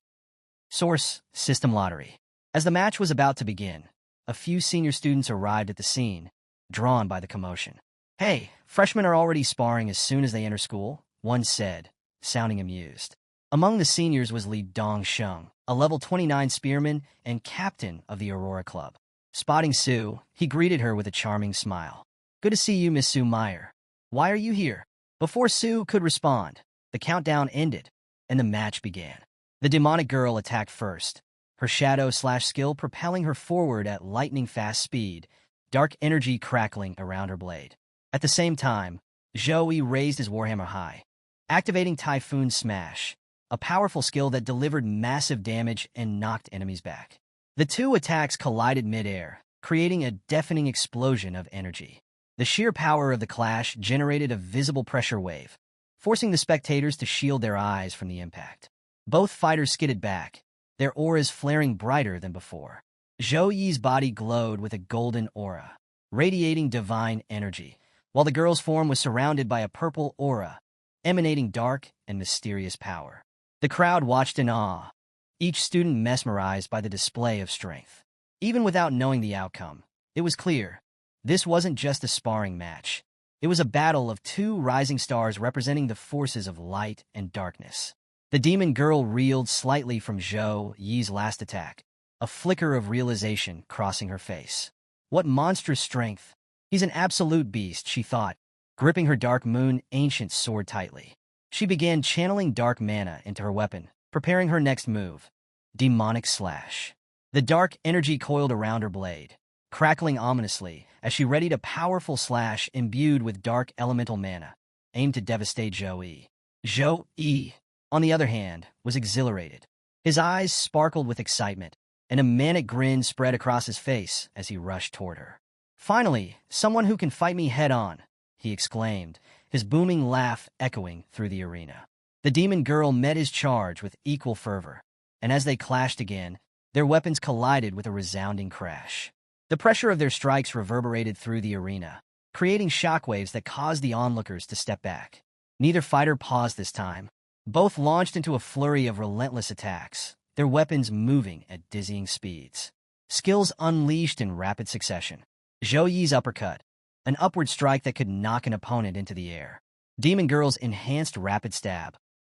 Source: System Lottery. As the match was about to begin, a few senior students arrived at the scene, drawn by the commotion. Hey, freshmen are already sparring as soon as they enter school, one said, sounding amused. Among the seniors was Li Dongsheng, a level 29 spearman and captain of the Aurora Club. Spotting Sue, he greeted her with a charming smile. Good to see you, Miss Sue Meyer. Why are you here? Before Sue could respond, the countdown ended, and the match began. The demonic girl attacked first, her shadow/skill propelling her forward at lightning-fast speed, dark energy crackling around her blade. At the same time, Zhou Yi raised his warhammer high, activating Typhoon Smash, a powerful skill that delivered massive damage and knocked enemies back. The two attacks collided mid-air, creating a deafening explosion of energy. The sheer power of the clash generated a visible pressure wave, forcing the spectators to shield their eyes from the impact. Both fighters skidded back, their auras flaring brighter than before. Zhou Yi's body glowed with a golden aura, radiating divine energy, while the girl's form was surrounded by a purple aura, emanating dark and mysterious power. The crowd watched in awe, each student mesmerized by the display of strength. Even without knowing the outcome, it was clear this wasn't just a sparring match. It was a battle of two rising stars representing the forces of light and darkness. The demon girl reeled slightly from Zhou Yi's last attack, a flicker of realization crossing her face. What monstrous strength! He's an absolute beast, she thought, gripping her Dark Moon ancient sword tightly. She began channeling dark mana into her weapon, preparing her next move, Demonic Slash. The dark energy coiled around her blade, crackling ominously as she readied a powerful slash imbued with dark elemental mana, aimed to devastate Zhou Yi. Zhou Yi, on the other hand, was exhilarated. His eyes sparkled with excitement, and a manic grin spread across his face as he rushed toward her. Finally, someone who can fight me head-on, he exclaimed, his booming laugh echoing through the arena. The demon girl met his charge with equal fervor, and as they clashed again, their weapons collided with a resounding crash. The pressure of their strikes reverberated through the arena, creating shockwaves that caused the onlookers to step back. Neither fighter paused this time. Both launched into a flurry of relentless attacks, their weapons moving at dizzying speeds. Skills unleashed in rapid succession. Zhou Yi's uppercut, an upward strike that could knock an opponent into the air. Demon Girl's enhanced rapid stab,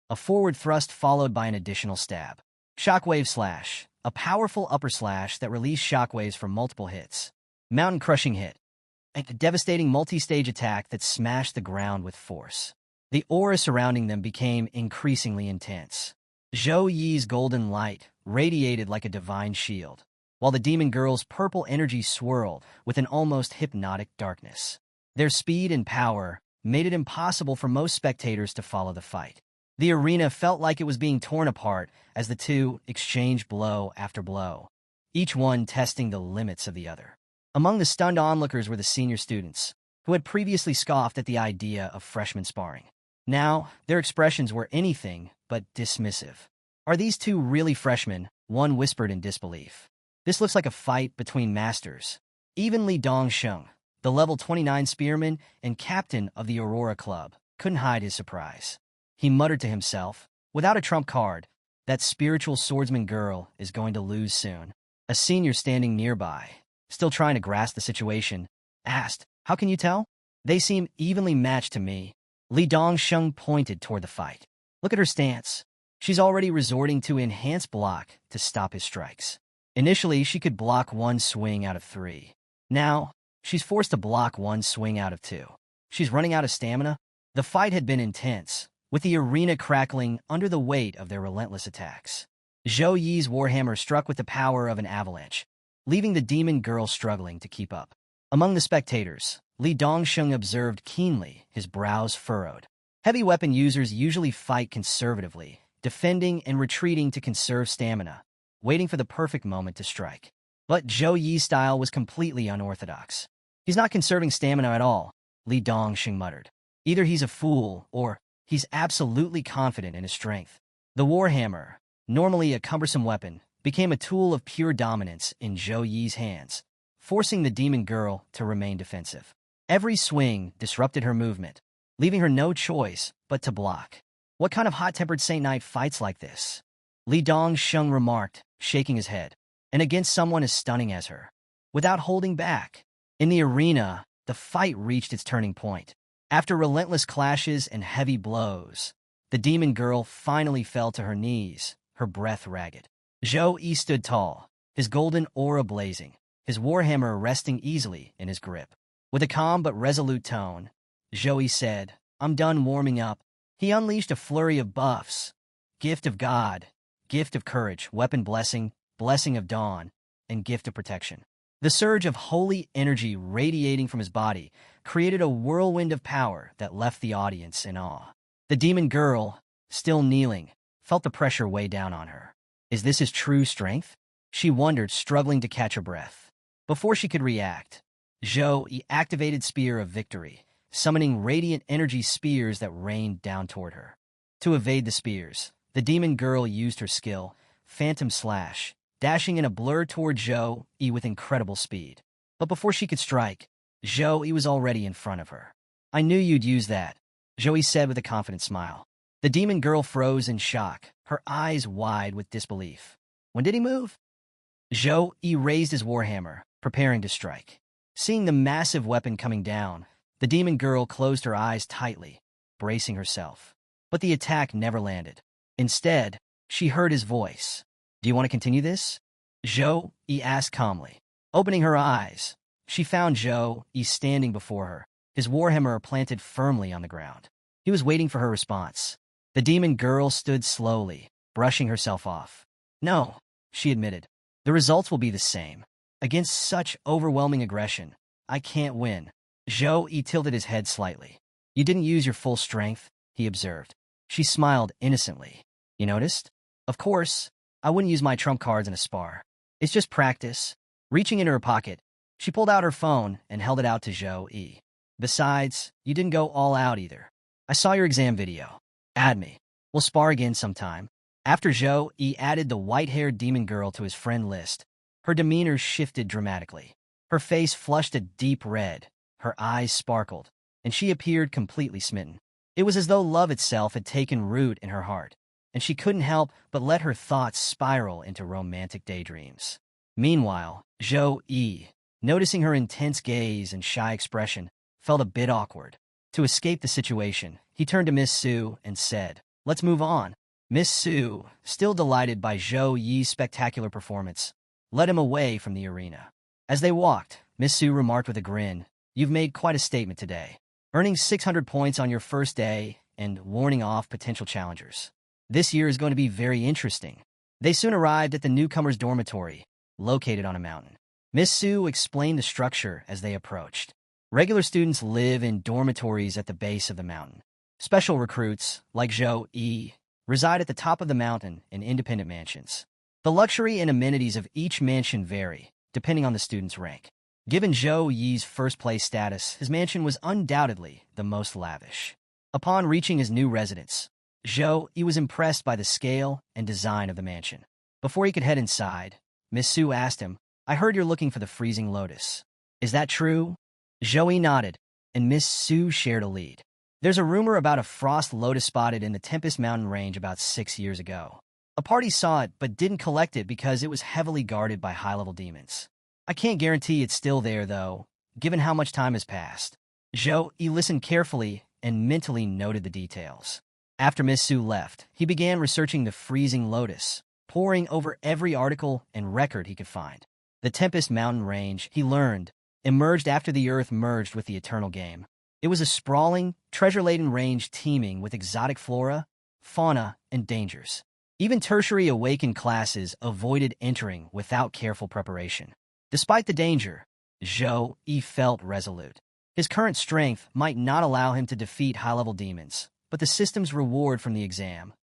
a forward thrust followed by an additional stab. Shockwave Slash, a powerful upper slash that released shockwaves from multiple hits. Mountain Crushing Hit, a devastating multi-stage attack that smashed the ground with force. The aura surrounding them became increasingly intense. Zhou Yi's golden light radiated like a divine shield, while the demon girl's purple energy swirled with an almost hypnotic darkness. Their speed and power made it impossible for most spectators to follow the fight. The arena felt like it was being torn apart as the two exchanged blow after blow, each one testing the limits of the other. Among the stunned onlookers were the senior students, who had previously scoffed at the idea of freshman sparring. Now, their expressions were anything but dismissive. Are these two really freshmen? One whispered in disbelief. This looks like a fight between masters. Even Li Dongsheng, the level 29 spearman and captain of the Aurora Club, couldn't hide his surprise. He muttered to himself, without a trump card, that spiritual swordsman girl is going to lose soon. A senior standing nearby, still trying to grasp the situation, asked, "How can you tell? They seem evenly matched to me." Li Dongsheng pointed toward the fight. Look at her stance. She's already resorting to enhanced block to stop his strikes. Initially, she could block one swing out of 3. Now, she's forced to block one swing out of 2. She's running out of stamina. The fight had been intense, with the arena crackling under the weight of their relentless attacks. Zhou Yi's warhammer struck with the power of an avalanche, leaving the demon girl struggling to keep up. Among the spectators, Li Dongsheng observed keenly, his brows furrowed. Heavy weapon users usually fight conservatively, defending and retreating to conserve stamina, waiting for the perfect moment to strike. But Zhou Yi's style was completely unorthodox. He's not conserving stamina at all, Li Dongsheng muttered. Either he's a fool, or he's absolutely confident in his strength. The warhammer, normally a cumbersome weapon, became a tool of pure dominance in Zhou Yi's hands, forcing the demon girl to remain defensive. Every swing disrupted her movement, leaving her no choice but to block. What kind of hot-tempered Saint Knight fights like this? Li Dongsheng remarked, shaking his head. And against someone as stunning as her. Without holding back. In the arena, the fight reached its turning point. After relentless clashes and heavy blows, the demon girl finally fell to her knees, her breath ragged. Zhou Yi stood tall, his golden aura blazing, his warhammer resting easily in his grip. With a calm but resolute tone, Zhou Yi said, "I'm done warming up." He unleashed a flurry of buffs: Gift of God, Gift of Courage, Weapon Blessing, Blessing of Dawn, and Gift of Protection. The surge of holy energy radiating from his body created a whirlwind of power that left the audience in awe. The demon girl, still kneeling, felt the pressure weigh down on her. Is this his true strength? She wondered, struggling to catch her breath. Before she could react, Zhou Yi activated Spear of Victory, summoning radiant energy spears that rained down toward her. To evade the spears, the demon girl used her skill, Phantom Slash, dashing in a blur toward Zhou Yi with incredible speed. But before she could strike, Zhou Yi was already in front of her. "I knew you'd use that," Zhou Yi said with a confident smile. The demon girl froze in shock, her eyes wide with disbelief. When did he move? Zhou Yi raised his warhammer, preparing to strike. Seeing the massive weapon coming down, the demon girl closed her eyes tightly, bracing herself. But the attack never landed. Instead, she heard his voice. "Do you want to continue this?" Zhou Yi asked calmly. Opening her eyes, she found Zhou Yi standing before her, his warhammer planted firmly on the ground. He was waiting for her response. The demon girl stood slowly, brushing herself off. "No," she admitted. "The results will be the same. Against such overwhelming aggression, I can't win." Zhou Yi tilted his head slightly. "You didn't use your full strength," he observed. She smiled innocently. "You noticed? Of course, I wouldn't use my trump cards in a spar. It's just practice." Reaching into her pocket, she pulled out her phone and held it out to Zhou Yi. "Besides, you didn't go all out either. I saw your exam video. Add me. We'll spar again sometime." After Zhou Yi added the white-haired demon girl to his friend list, her demeanor shifted dramatically. Her face flushed a deep red, her eyes sparkled, and she appeared completely smitten. It was as though love itself had taken root in her heart, and she couldn't help but let her thoughts spiral into romantic daydreams. Meanwhile, Zhou Yi, noticing her intense gaze and shy expression, felt a bit awkward. To escape the situation, he turned to Miss Su and said, "Let's move on." Miss Su, still delighted by Zhou Yi's spectacular performance, led him away from the arena. As they walked, Miss Su remarked with a grin, "You've made quite a statement today, earning 600 points on your first day and warning off potential challengers. This year is going to be very interesting." They soon arrived at the newcomers' dormitory, located on a mountain. Miss Su explained the structure as they approached. Regular students live in dormitories at the base of the mountain. Special recruits, like Zhou Yi, reside at the top of the mountain in independent mansions. The luxury and amenities of each mansion vary, depending on the student's rank. Given Zhou Yi's first-place status, his mansion was undoubtedly the most lavish. Upon reaching his new residence, Zhou Yi was impressed by the scale and design of the mansion. Before he could head inside, Miss Su asked him, "I heard you're looking for the freezing lotus. Is that true?" Zhou Yi nodded, and Miss Su shared a lead. "There's a rumor about a frost lotus spotted in the Tempest Mountain range about 6 years ago. A party saw it but didn't collect it because it was heavily guarded by high-level demons. I can't guarantee it's still there, though, given how much time has passed." Zhou Yi listened carefully and mentally noted the details. After Miss Su left, he began researching the freezing lotus, poring over every article and record he could find. The Tempest Mountain range, he learned, emerged after the Earth merged with the Eternal Game. It was a sprawling, treasure-laden range teeming with exotic flora, fauna, and dangers. Even tertiary awakened classes avoided entering without careful preparation. Despite the danger, Zhou Yi felt resolute. His current strength might not allow him to defeat high-level demons, but the system's reward from the exam,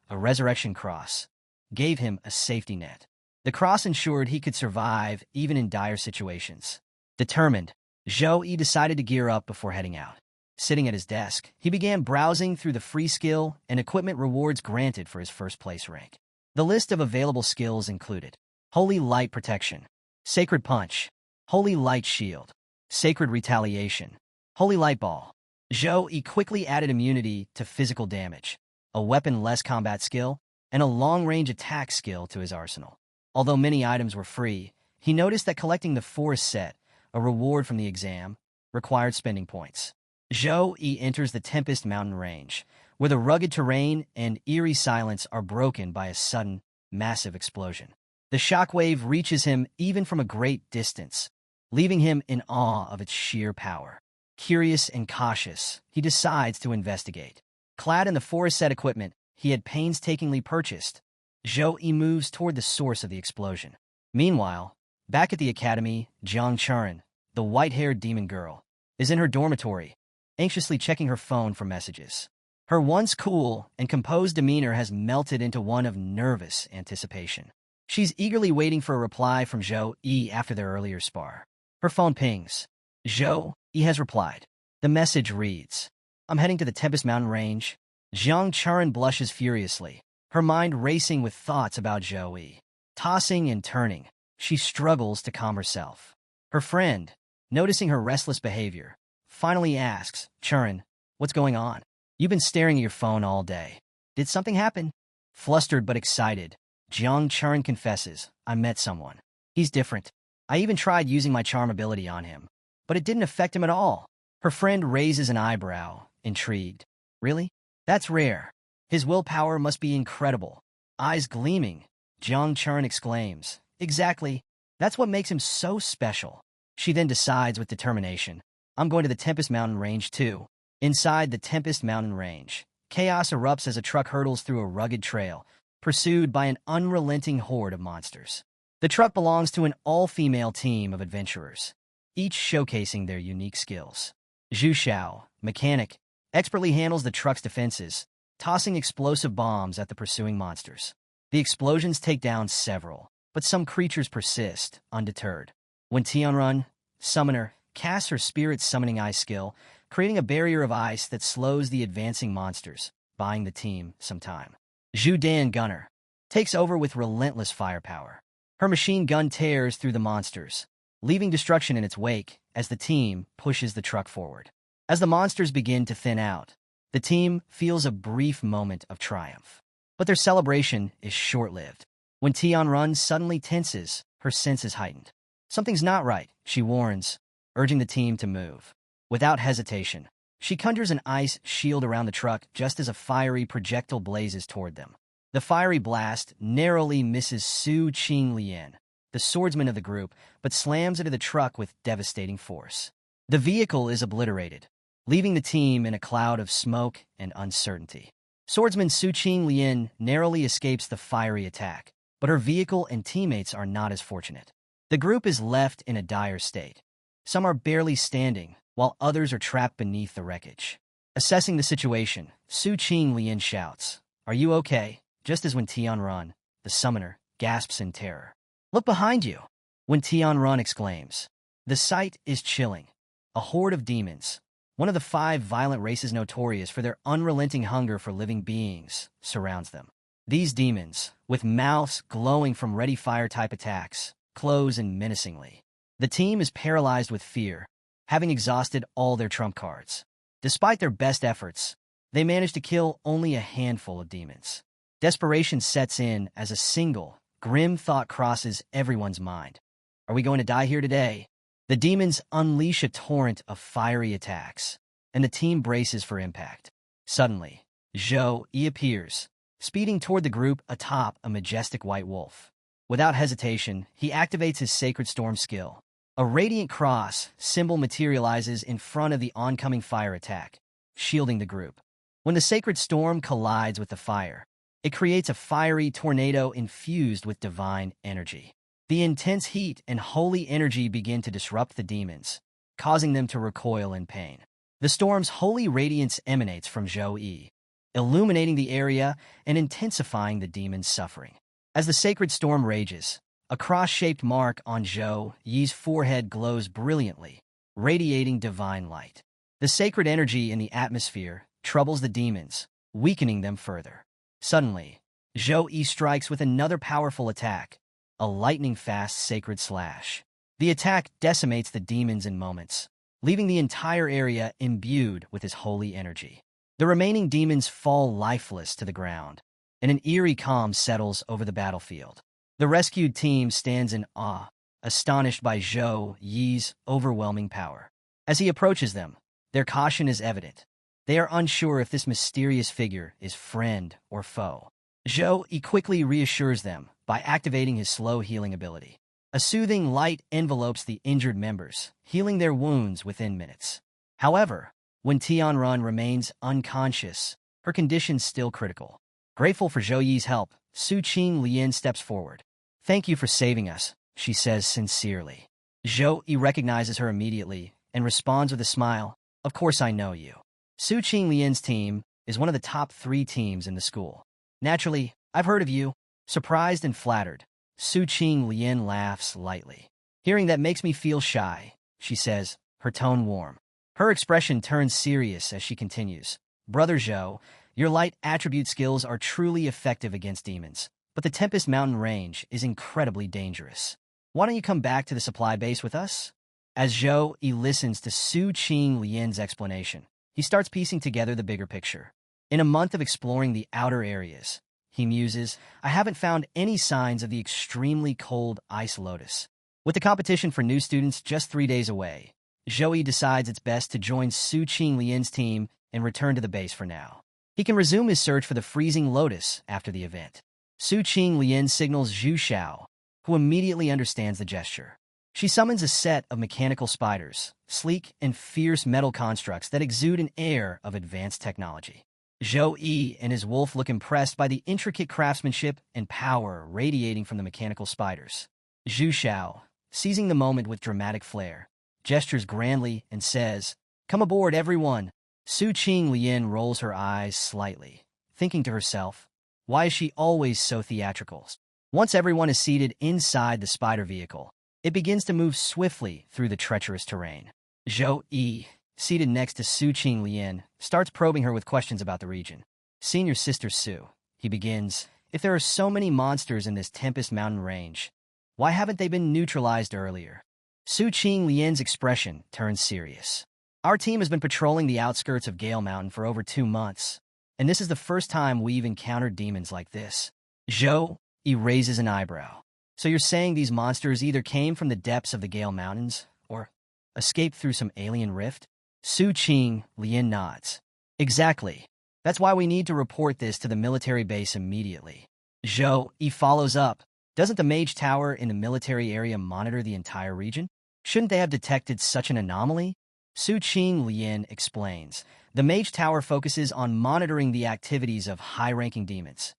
a resurrection cross, gave him a safety net. The cross ensured he could survive even in dire situations. Determined, Zhou Yi decided to gear up before heading out. Sitting at his desk, he began browsing through the free skill and equipment rewards granted for his first-place rank. The list of available skills included Holy Light Protection, Sacred Punch, Holy Light Shield, Sacred Retaliation, Holy Light Ball. Zhou Yi quickly added immunity to physical damage, a weapon-less combat skill, and a long-range attack skill to his arsenal. Although many items were free, he noticed that collecting the Forest Set, a reward from the exam, required spending points. Zhou Yi enters the Tempest Mountain Range, where the rugged terrain and eerie silence are broken by a sudden, massive explosion. The shockwave reaches him even from a great distance, leaving him in awe of its sheer power. Curious and cautious, he decides to investigate. Clad in the forest-set equipment he had painstakingly purchased, Zhou Yi moves toward the source of the explosion. Meanwhile, back at the academy, Jiang Churen, the white-haired demon girl, is in her dormitory, anxiously checking her phone for messages. Her once cool and composed demeanor has melted into one of nervous anticipation. She's eagerly waiting for a reply from Zhou Yi after their earlier spar. Her phone pings. Zhou Yi has replied. The message reads, "I'm heading to the Tempest Mountain Range." Jiang Churen blushes furiously, her mind racing with thoughts about Zhou Yi. Tossing and turning, she struggles to calm herself. Her friend, noticing her restless behavior, finally asks, "Churen, what's going on? You've been staring at your phone all day. Did something happen?" Flustered but excited, Jiang Churen confesses, "I met someone. He's different. I even tried using my charm ability on him, but it didn't affect him at all." Her friend raises an eyebrow, intrigued. "Really? That's rare. His willpower must be incredible." Eyes gleaming, Jiang Churen exclaims, "Exactly. That's what makes him so special." She then decides with determination, "I'm going to the Tempest Mountain Range too." Inside the Tempest Mountain Range, chaos erupts as a truck hurtles through a rugged trail, pursued by an unrelenting horde of monsters. The truck belongs to an all-female team of adventurers, each showcasing their unique skills. Zhu Xiao, mechanic, expertly handles the truck's defenses, tossing explosive bombs at the pursuing monsters. The explosions take down several, but some creatures persist, undeterred. When Tianrun, summoner, casts her spirit summoning ice skill, creating a barrier of ice that slows the advancing monsters, buying the team some time. Zhu Dan Gunner takes over with relentless firepower. Her machine gun tears through the monsters, leaving destruction in its wake as the team pushes the truck forward. As the monsters begin to thin out, the team feels a brief moment of triumph. But their celebration is short-lived. When Tianrun suddenly tenses, her senses heightened. Something's not right, she warns, urging the team to move. Without hesitation, she conjures an ice shield around the truck just as a fiery projectile blazes toward them. The fiery blast narrowly misses Su Qing Lian, the swordsman of the group, but slams into the truck with devastating force. The vehicle is obliterated, leaving the team in a cloud of smoke and uncertainty. Swordsman Su Qing Lian narrowly escapes the fiery attack, but her vehicle and teammates are not as fortunate. The group is left in a dire state. Some are barely standing, while others are trapped beneath the wreckage. Assessing the situation, Su Qing Lian shouts, "Are you okay?" just as when Tianrun, the summoner, gasps in terror. "Look behind you!" When Tianrun exclaims. The sight is chilling. A horde of demons, one of the 5 violent races notorious for their unrelenting hunger for living beings, surrounds them. These demons, with mouths glowing from ready fire-type attacks, close in menacingly. The team is paralyzed with fear, having exhausted all their trump cards. Despite their best efforts, they manage to kill only a handful of demons. Desperation sets in as a single, grim thought crosses everyone's mind. Are we going to die here today? The demons unleash a torrent of fiery attacks, and the team braces for impact. Suddenly, Zhou Yi appears, speeding toward the group atop a majestic white wolf. Without hesitation, he activates his Sacred Storm skill. A radiant cross symbol materializes in front of the oncoming fire attack, shielding the group. When the Sacred Storm collides with the fire, it creates a fiery tornado infused with divine energy. The intense heat and holy energy begin to disrupt the demons, causing them to recoil in pain. The storm's holy radiance emanates from Zhou Yi, illuminating the area and intensifying the demons' suffering. As the sacred storm rages, a cross-shaped mark on Zhou Yi's forehead glows brilliantly, radiating divine light. The sacred energy in the atmosphere troubles the demons, weakening them further. Suddenly, Zhou Yi strikes with another powerful attack, a lightning-fast sacred slash. The attack decimates the demons in moments, leaving the entire area imbued with his holy energy. The remaining demons fall lifeless to the ground, and an eerie calm settles over the battlefield. The rescued team stands in awe, astonished by Zhou Yi's overwhelming power. As he approaches them, their caution is evident. They are unsure if this mysterious figure is friend or foe. Zhou quickly reassures them by activating his slow healing ability. A soothing light envelopes the injured members, healing their wounds within minutes. However, when Tianrun remains unconscious, her condition still critical. Grateful for Zhou Yi's help, Su Qing Lian steps forward. "Thank you for saving us," she says sincerely. Zhou Yi recognizes her immediately and responds with a smile. "Of course I know you." Su Qing Lian's team is one of the top 3 teams in the school. "Naturally, I've heard of you." Surprised and flattered, Su Qing Lian laughs lightly. "Hearing that makes me feel shy," she says, her tone warm. Her expression turns serious as she continues. "Brother Zhou, your light attribute skills are truly effective against demons, but the Tempest Mountain range is incredibly dangerous. Why don't you come back to the supply base with us?" As Zhou Yi listens to Su Qing Lian's explanation, he starts piecing together the bigger picture. In a month of exploring the outer areas, he muses, "I haven't found any signs of the extremely cold ice lotus." With the competition for new students just 3 days away, Zhou Yi decides it's best to join Su Qing Lian's team and return to the base for now. He can resume his search for the freezing lotus after the event. Su Qing Lian signals Zhu Xiao, who immediately understands the gesture. She summons a set of mechanical spiders, sleek and fierce metal constructs that exude an air of advanced technology. Zhou Yi and his wolf look impressed by the intricate craftsmanship and power radiating from the mechanical spiders. Zhu Xiao, seizing the moment with dramatic flair, gestures grandly and says, "Come aboard, everyone." Su Qing Lian rolls her eyes slightly, thinking to herself, why is she always so theatrical? Once everyone is seated inside the spider vehicle, it begins to move swiftly through the treacherous terrain. Zhou Yi, seated next to Su Qing Lian, starts probing her with questions about the region. "Senior Sister Su," he begins, "if there are so many monsters in this Tempest Mountain range, why haven't they been neutralized earlier?" Su Qing Lian's expression turns serious. "Our team has been patrolling the outskirts of Gale Mountain for over 2 months, and this is the first time we've encountered demons like this." Zhou Yi raises an eyebrow. "So you're saying these monsters either came from the depths of the Gale Mountains, or escaped through some alien rift?" Su Qing Lian nods. "Exactly. That's why we need to report this to the military base immediately." Zhou Yi follows up. "Doesn't the Mage Tower in the military area monitor the entire region? Shouldn't they have detected such an anomaly?" Su Qing Lian explains. "The Mage Tower focuses on monitoring the activities of high-ranking demons,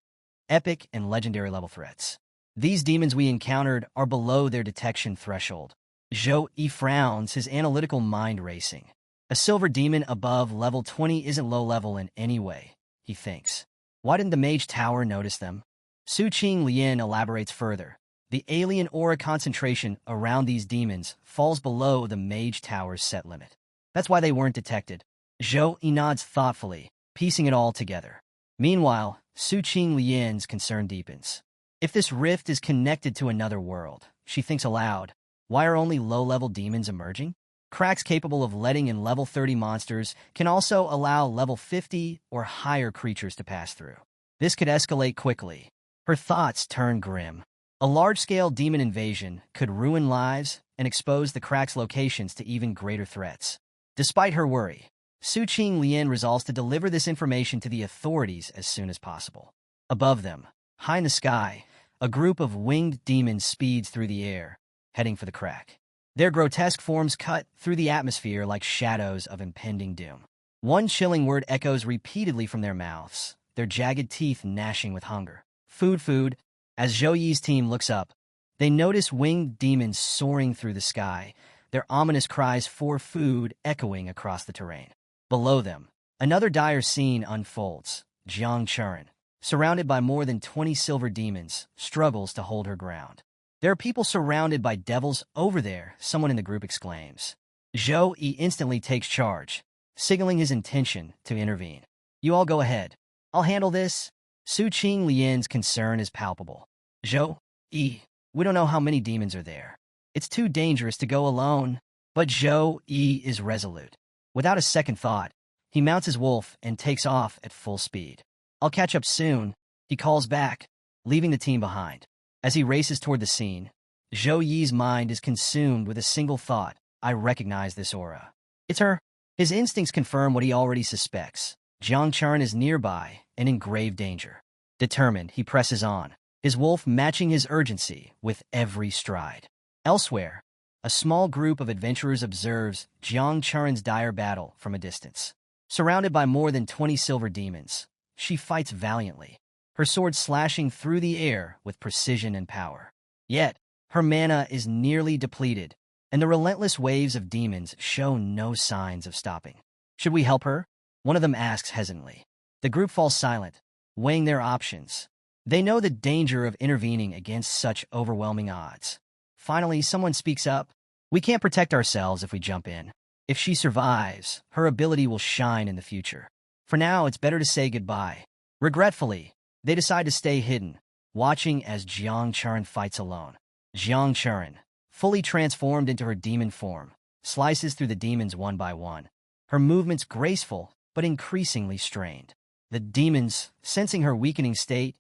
epic and legendary level threats. These demons we encountered are below their detection threshold." Zhou Yi frowns, his analytical mind racing. "A silver demon above level 20 isn't low level in any way," he thinks. "Why didn't the Mage Tower notice them?" Su Qing Lian elaborates further. "The alien aura concentration around these demons falls below the Mage Tower's set limit. That's why they weren't detected." Zhou Yi nods thoughtfully, piecing it all together. Meanwhile, Su Qing Lian's concern deepens. If this rift is connected to another world, she thinks aloud, why are only low-level demons emerging? Cracks capable of letting in level 30 monsters can also allow level 50 or higher creatures to pass through. This could escalate quickly. Her thoughts turn grim. A large-scale demon invasion could ruin lives and expose the cracks' locations to even greater threats. Despite her worry, Su Qing Lian resolves to deliver this information to the authorities as soon as possible. Above them, high in the sky, a group of winged demons speeds through the air, heading for the crack. Their grotesque forms cut through the atmosphere like shadows of impending doom. One chilling word echoes repeatedly from their mouths, their jagged teeth gnashing with hunger. "Food, food." As Zhou Yi's team looks up, they notice winged demons soaring through the sky, their ominous cries for food echoing across the terrain. Below them, another dire scene unfolds. Jiang Churen, surrounded by more than 20 silver demons, struggles to hold her ground. "There are people surrounded by devils over there," someone in the group exclaims. Zhou Yi instantly takes charge, signaling his intention to intervene. "You all go ahead. I'll handle this." Su Qing Lian's concern is palpable. "Zhou Yi, we don't know how many demons are there. It's too dangerous to go alone." But Zhou Yi is resolute. Without a second thought, he mounts his wolf and takes off at full speed. "I'll catch up soon," he calls back, leaving the team behind. As he races toward the scene, Zhou Yi's mind is consumed with a single thought. I recognize this aura. It's her. His instincts confirm what he already suspects. Jiang Chuan is nearby and in grave danger. Determined, he presses on, his wolf matching his urgency with every stride. Elsewhere, a small group of adventurers observes Jiang Chuan's dire battle from a distance. Surrounded by more than 20 silver demons, she fights valiantly, her sword slashing through the air with precision and power. Yet, her mana is nearly depleted, and the relentless waves of demons show no signs of stopping. Should we help her? One of them asks hesitantly. The group falls silent, weighing their options. They know the danger of intervening against such overwhelming odds. Finally, someone speaks up. We can't protect ourselves if we jump in. If she survives, her ability will shine in the future. For now, it's better to say goodbye. Regretfully, they decide to stay hidden, watching as Jiang Chuan fights alone. Jiang Chuan, fully transformed into her demon form, slices through the demons one by one. Her movements graceful, but increasingly strained. The demons, sensing her weakening state,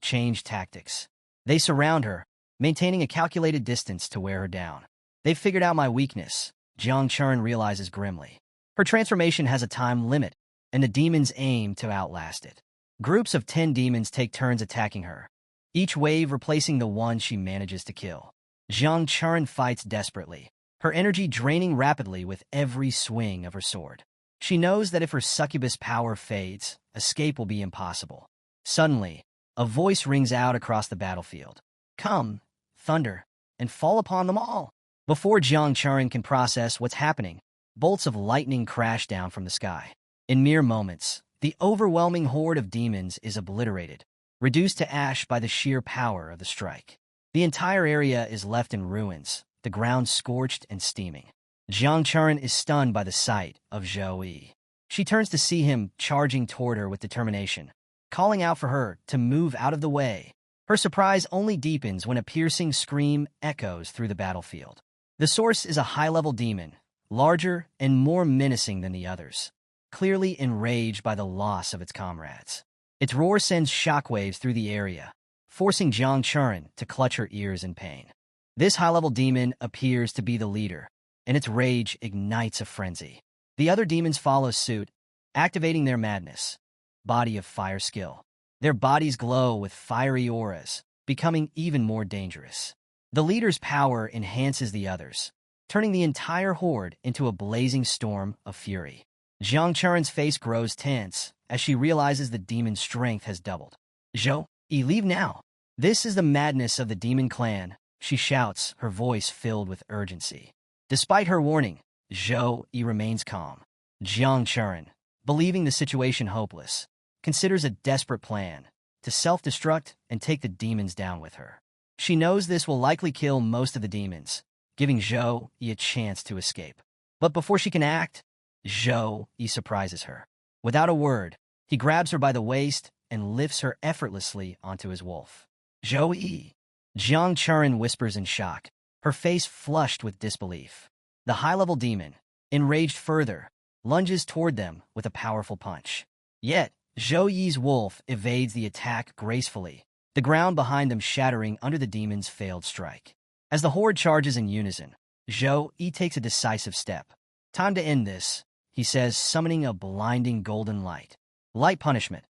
change tactics. They surround her, maintaining a calculated distance to wear her down. They've figured out my weakness, Jiang Chuan realizes grimly. Her transformation has a time limit, and the demons aim to outlast it. Groups of 10 demons take turns attacking her, each wave replacing the one she manages to kill. Jiang Chuan fights desperately, her energy draining rapidly with every swing of her sword. She knows that if her succubus power fades, escape will be impossible. Suddenly, a voice rings out across the battlefield. Come, thunder, and fall upon them all. Before Jiang Chuan can process what's happening, bolts of lightning crash down from the sky. In mere moments, the overwhelming horde of demons is obliterated, reduced to ash by the sheer power of the strike. The entire area is left in ruins, the ground scorched and steaming. Jiang Chuan is stunned by the sight of Zhou Yi. She turns to see him charging toward her with determination, calling out for her to move out of the way. Her surprise only deepens when a piercing scream echoes through the battlefield. The source is a high-level demon, larger and more menacing than the others, clearly enraged by the loss of its comrades. Its roar sends shockwaves through the area, forcing Jiang Chuan to clutch her ears in pain. This high-level demon appears to be the leader, and its rage ignites a frenzy. The other demons follow suit, activating their madness, body of fire skill. Their bodies glow with fiery auras, becoming even more dangerous. The leader's power enhances the others, turning the entire horde into a blazing storm of fury. Jiang Chuan's face grows tense as she realizes the demon's strength has doubled. Zhou Yi, leave now. This is the madness of the demon clan, she shouts, her voice filled with urgency. Despite her warning, Zhou Yi remains calm. Jiang Chuan, believing the situation hopeless, considers a desperate plan to self-destruct and take the demons down with her. She knows this will likely kill most of the demons, giving Zhou Yi a chance to escape. But before she can act, Zhou Yi surprises her. Without a word, he grabs her by the waist and lifts her effortlessly onto his wolf. Zhou Yi, Jiang Chuan whispers in shock, her face flushed with disbelief. The high-level demon, enraged further, lunges toward them with a powerful punch. Yet, Zhou Yi's wolf evades the attack gracefully, the ground behind them shattering under the demon's failed strike. As the horde charges in unison, Zhou Yi takes a decisive step. Time to end this, he says, summoning a blinding golden light. Light punishment,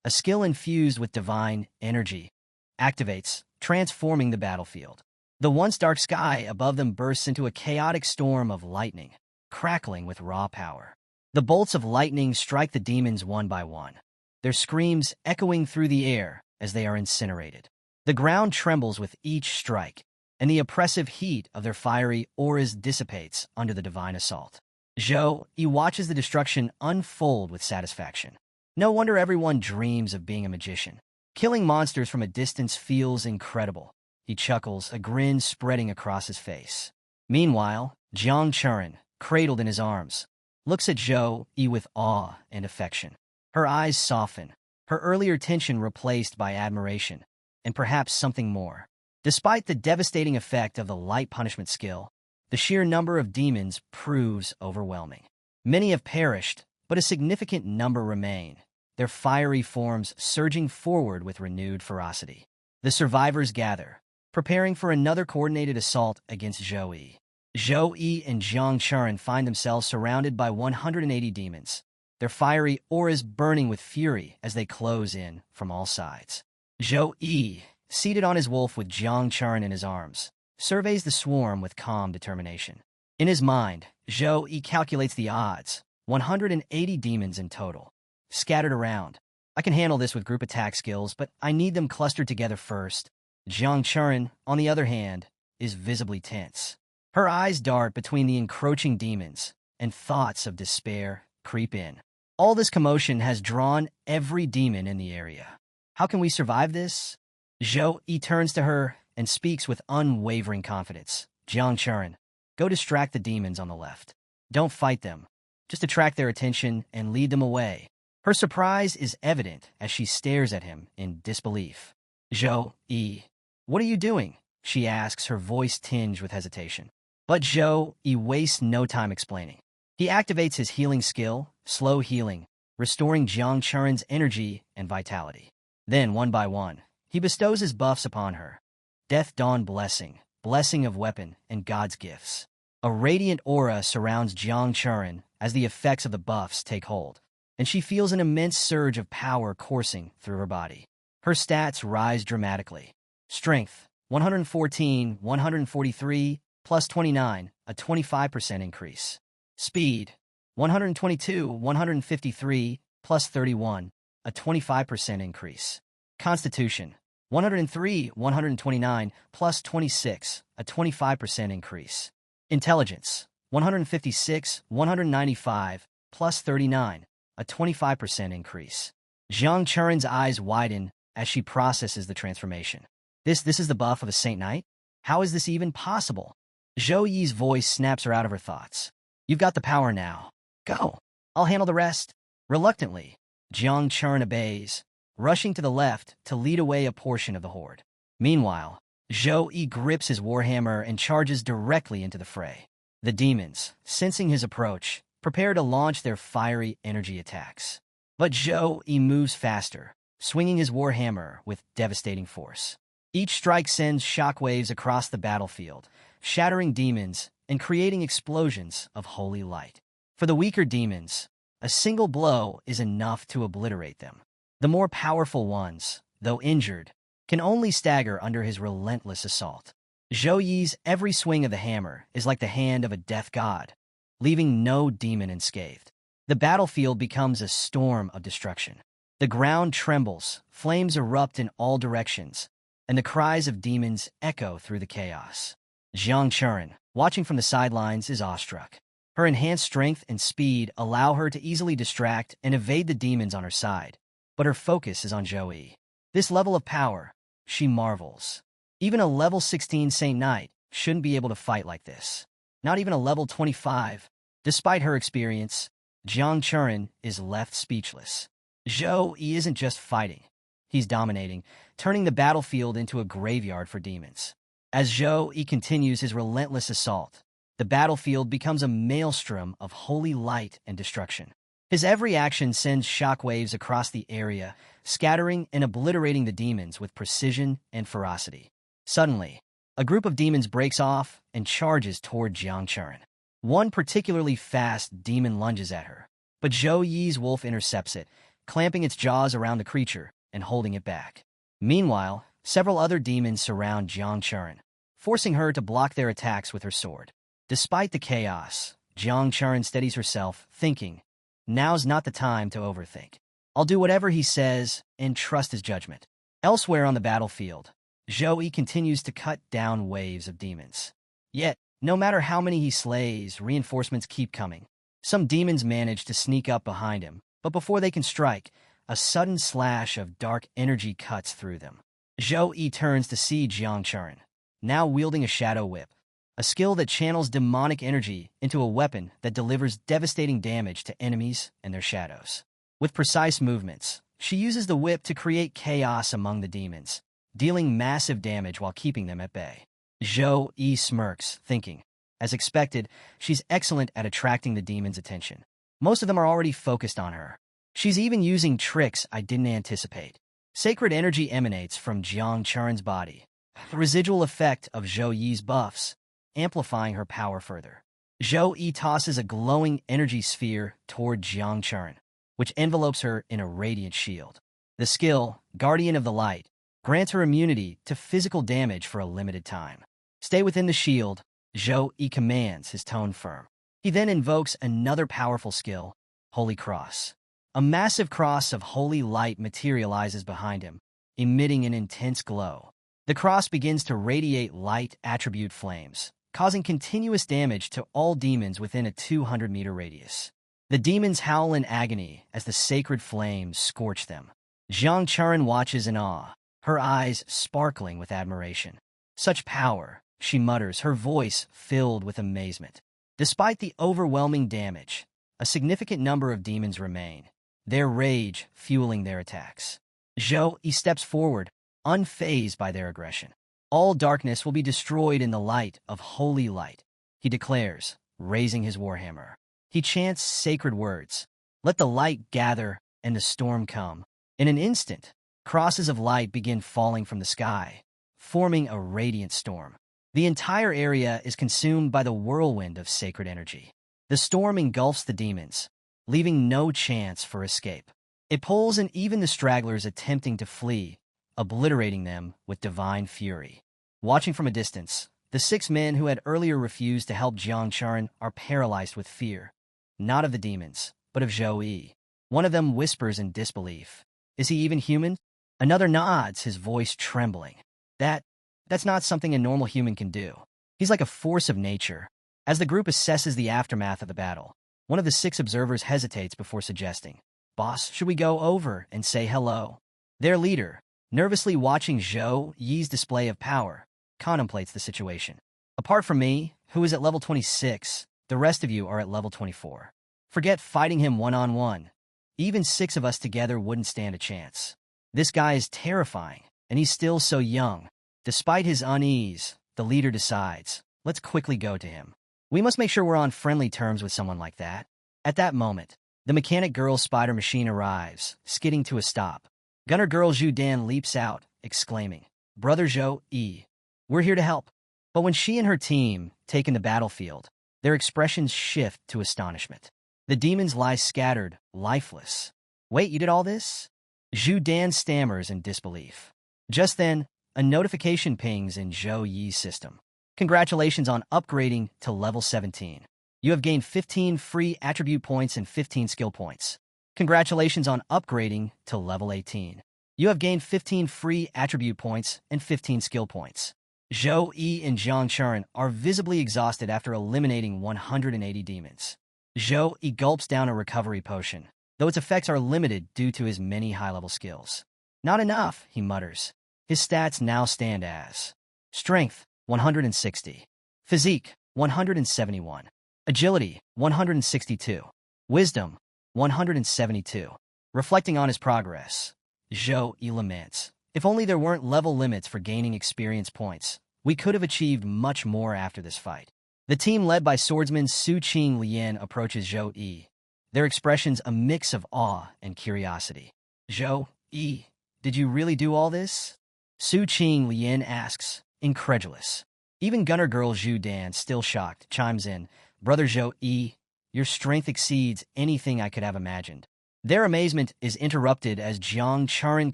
a skill infused with divine energy, activates, transforming the battlefield. The once dark sky above them bursts into a chaotic storm of lightning, crackling with raw power. The bolts of lightning strike the demons one by one, their screams echoing through the air as they are incinerated. The ground trembles with each strike, and the oppressive heat of their fiery auras dissipates under the divine assault. Zhou Yi watches the destruction unfold with satisfaction. No wonder everyone dreams of being a magician. Killing monsters from a distance feels incredible. He chuckles, a grin spreading across his face. Meanwhile, Jiang Chuan, cradled in his arms, looks at Zhou Yi with awe and affection. Her eyes soften, her earlier tension replaced by admiration, and perhaps something more. Despite the devastating effect of the light punishment skill, the sheer number of demons proves overwhelming. Many have perished, but a significant number remain, their fiery forms surging forward with renewed ferocity. The survivors gather, preparing for another coordinated assault against Zhou Yi. Zhou Yi and Jiang Churen find themselves surrounded by 180 demons, their fiery auras burning with fury as they close in from all sides. Zhou Yi, seated on his wolf with Jiang Churen in his arms, surveys the swarm with calm determination. In his mind, Zhou Yi calculates the odds, 180 demons in total, scattered around. I can handle this with group attack skills, but I need them clustered together first. Jiang Churen, on the other hand, is visibly tense. Her eyes dart between the encroaching demons, and thoughts of despair creep in. All this commotion has drawn every demon in the area. How can we survive this? Zhou Yi turns to her and speaks with unwavering confidence. Jiang Churen, go distract the demons on the left. Don't fight them. Just attract their attention and lead them away. Her surprise is evident as she stares at him in disbelief. Zhou Yi, what are you doing? She asks, her voice tinged with hesitation. But Zhou Yi wastes no time explaining. He activates his healing skill, slow healing, restoring Jiang Churen's energy and vitality. Then, one by one, he bestows his buffs upon her. Death Dawn Blessing, Blessing of Weapon, and God's Gifts. A radiant aura surrounds Jiang Churen as the effects of the buffs take hold, and she feels an immense surge of power coursing through her body. Her stats rise dramatically. Strength, 114, 143, plus 29, a 25% increase. Speed, 122, 153, plus 31, a 25% increase. Constitution, 103, 129, plus 26, a 25% increase. Intelligence, 156, 195, plus 39, a 25% increase. Jiang Churen's eyes widen as she processes the transformation. This is the buff of a Saint Knight? How is this even possible? Zhou Yi's voice snaps her out of her thoughts. You've got the power now. Go. I'll handle the rest. Reluctantly, Jiang Churen obeys, rushing to the left to lead away a portion of the horde. Meanwhile, Zhou Yi grips his warhammer and charges directly into the fray. The demons, sensing his approach, prepare to launch their fiery energy attacks. But Zhou Yi moves faster, swinging his warhammer with devastating force. Each strike sends shockwaves across the battlefield, shattering demons and creating explosions of holy light. For the weaker demons, a single blow is enough to obliterate them. The more powerful ones, though injured, can only stagger under his relentless assault. Zhou Yi's every swing of the hammer is like the hand of a death god, leaving no demon unscathed. The battlefield becomes a storm of destruction. The ground trembles, flames erupt in all directions, and the cries of demons echo through the chaos. Jiang Churen, watching from the sidelines, is awestruck. Her enhanced strength and speed allow her to easily distract and evade the demons on her side, but her focus is on Zhou Yi. This level of power, she marvels. Even a level 16 Saint Knight shouldn't be able to fight like this. Not even a level 25. Despite her experience, Jiang Churen is left speechless. Zhou Yi isn't just fighting. He's dominating, turning the battlefield into a graveyard for demons. As Zhou Yi continues his relentless assault, the battlefield becomes a maelstrom of holy light and destruction. His every action sends shockwaves across the area, scattering and obliterating the demons with precision and ferocity. Suddenly, a group of demons breaks off and charges toward Jiang Churen. One particularly fast demon lunges at her, but Zhou Yi's wolf intercepts it, clamping its jaws around the creature and holding it back. Meanwhile, several other demons surround Jiang Churen, forcing her to block their attacks with her sword. Despite the chaos, Jiang Churen steadies herself, thinking, now's not the time to overthink. I'll do whatever he says and trust his judgment. Elsewhere on the battlefield, Zhou Yi continues to cut down waves of demons. Yet, no matter how many he slays, reinforcements keep coming. Some demons manage to sneak up behind him, but before they can strike, a sudden slash of dark energy cuts through them. Zhou Yi turns to see Jiang Churen, now wielding a shadow whip, a skill that channels demonic energy into a weapon that delivers devastating damage to enemies and their shadows. With precise movements, she uses the whip to create chaos among the demons, dealing massive damage while keeping them at bay. Zhou Yi smirks, thinking, as expected, she's excellent at attracting the demons' attention. Most of them are already focused on her. She's even using tricks I didn't anticipate. Sacred energy emanates from Jiang Churen's body, the residual effect of Zhou Yi's buffs. amplifying her power further. Zhou Yi tosses a glowing energy sphere toward Jiang Churen, which envelopes her in a radiant shield. The skill, Guardian of the Light, grants her immunity to physical damage for a limited time. Stay within the shield, Zhou Yi commands, his tone firm. He then invokes another powerful skill, Holy Cross. A massive cross of holy light materializes behind him, emitting an intense glow. The cross begins to radiate light attribute flames, causing continuous damage to all demons within a 200-meter radius. The demons howl in agony as the sacred flames scorch them. Jiang Churen watches in awe, her eyes sparkling with admiration. Such power, she mutters, her voice filled with amazement. Despite the overwhelming damage, a significant number of demons remain, their rage fueling their attacks. Zhou Yi steps forward, unfazed by their aggression. All darkness will be destroyed in the light of holy light, he declares, raising his warhammer. He chants sacred words. Let the light gather and the storm come. In an instant, crosses of light begin falling from the sky, forming a radiant storm. The entire area is consumed by the whirlwind of sacred energy. The storm engulfs the demons, leaving no chance for escape. It pulls in even the stragglers attempting to flee, obliterating them with divine fury. Watching from a distance, the 6 men who had earlier refused to help Jiang Churen are paralyzed with fear, not of the demons, but of Zhou Yi. One of them whispers in disbelief. Is he even human? Another nods, his voice trembling. That's not something a normal human can do. He's like a force of nature. As the group assesses the aftermath of the battle, one of the 6 observers hesitates before suggesting, "Boss, should we go over and say hello?" Their leader, nervously watching Zhou Yi's display of power, contemplates the situation. Apart from me, who is at level 26, the rest of you are at level 24. Forget fighting him one-on-one. Even 6 of us together wouldn't stand a chance. This guy is terrifying, and he's still so young. Despite his unease, the leader decides, let's quickly go to him. We must make sure we're on friendly terms with someone like that. At that moment, the mechanic girl's spider machine arrives, skidding to a stop. Gunner girl Zhu Dan leaps out, exclaiming, "Brother Zhou Yi, we're here to help." But when she and her team take in the battlefield, their expressions shift to astonishment. The demons lie scattered, lifeless. "Wait, you did all this?" Zhu Dan stammers in disbelief. Just then, a notification pings in Zhou Yi's system. Congratulations on upgrading to level 17. You have gained 15 free attribute points and 15 skill points. Congratulations on upgrading to level 18. You have gained 15 free attribute points and 15 skill points. Zhou Yi and Jiang Churen are visibly exhausted after eliminating 180 demons. Zhou Yi gulps down a recovery potion, though its effects are limited due to his many high-level skills. Not enough, he mutters. His stats now stand as Strength, 160. Physique, 171. Agility, 162. Wisdom, 172. Reflecting on his progress, Zhou Yi laments. If only there weren't level limits for gaining experience points, we could have achieved much more after this fight. The team led by swordsman Su Qing Lian approaches Zhou Yi, their expressions a mix of awe and curiosity. "Zhou Yi, did you really do all this?" Su Qing Lian asks, incredulous. Even gunner girl Zhu Dan, still shocked, chimes in, "Brother Zhou Yi, your strength exceeds anything I could have imagined." Their amazement is interrupted as Jiang Churen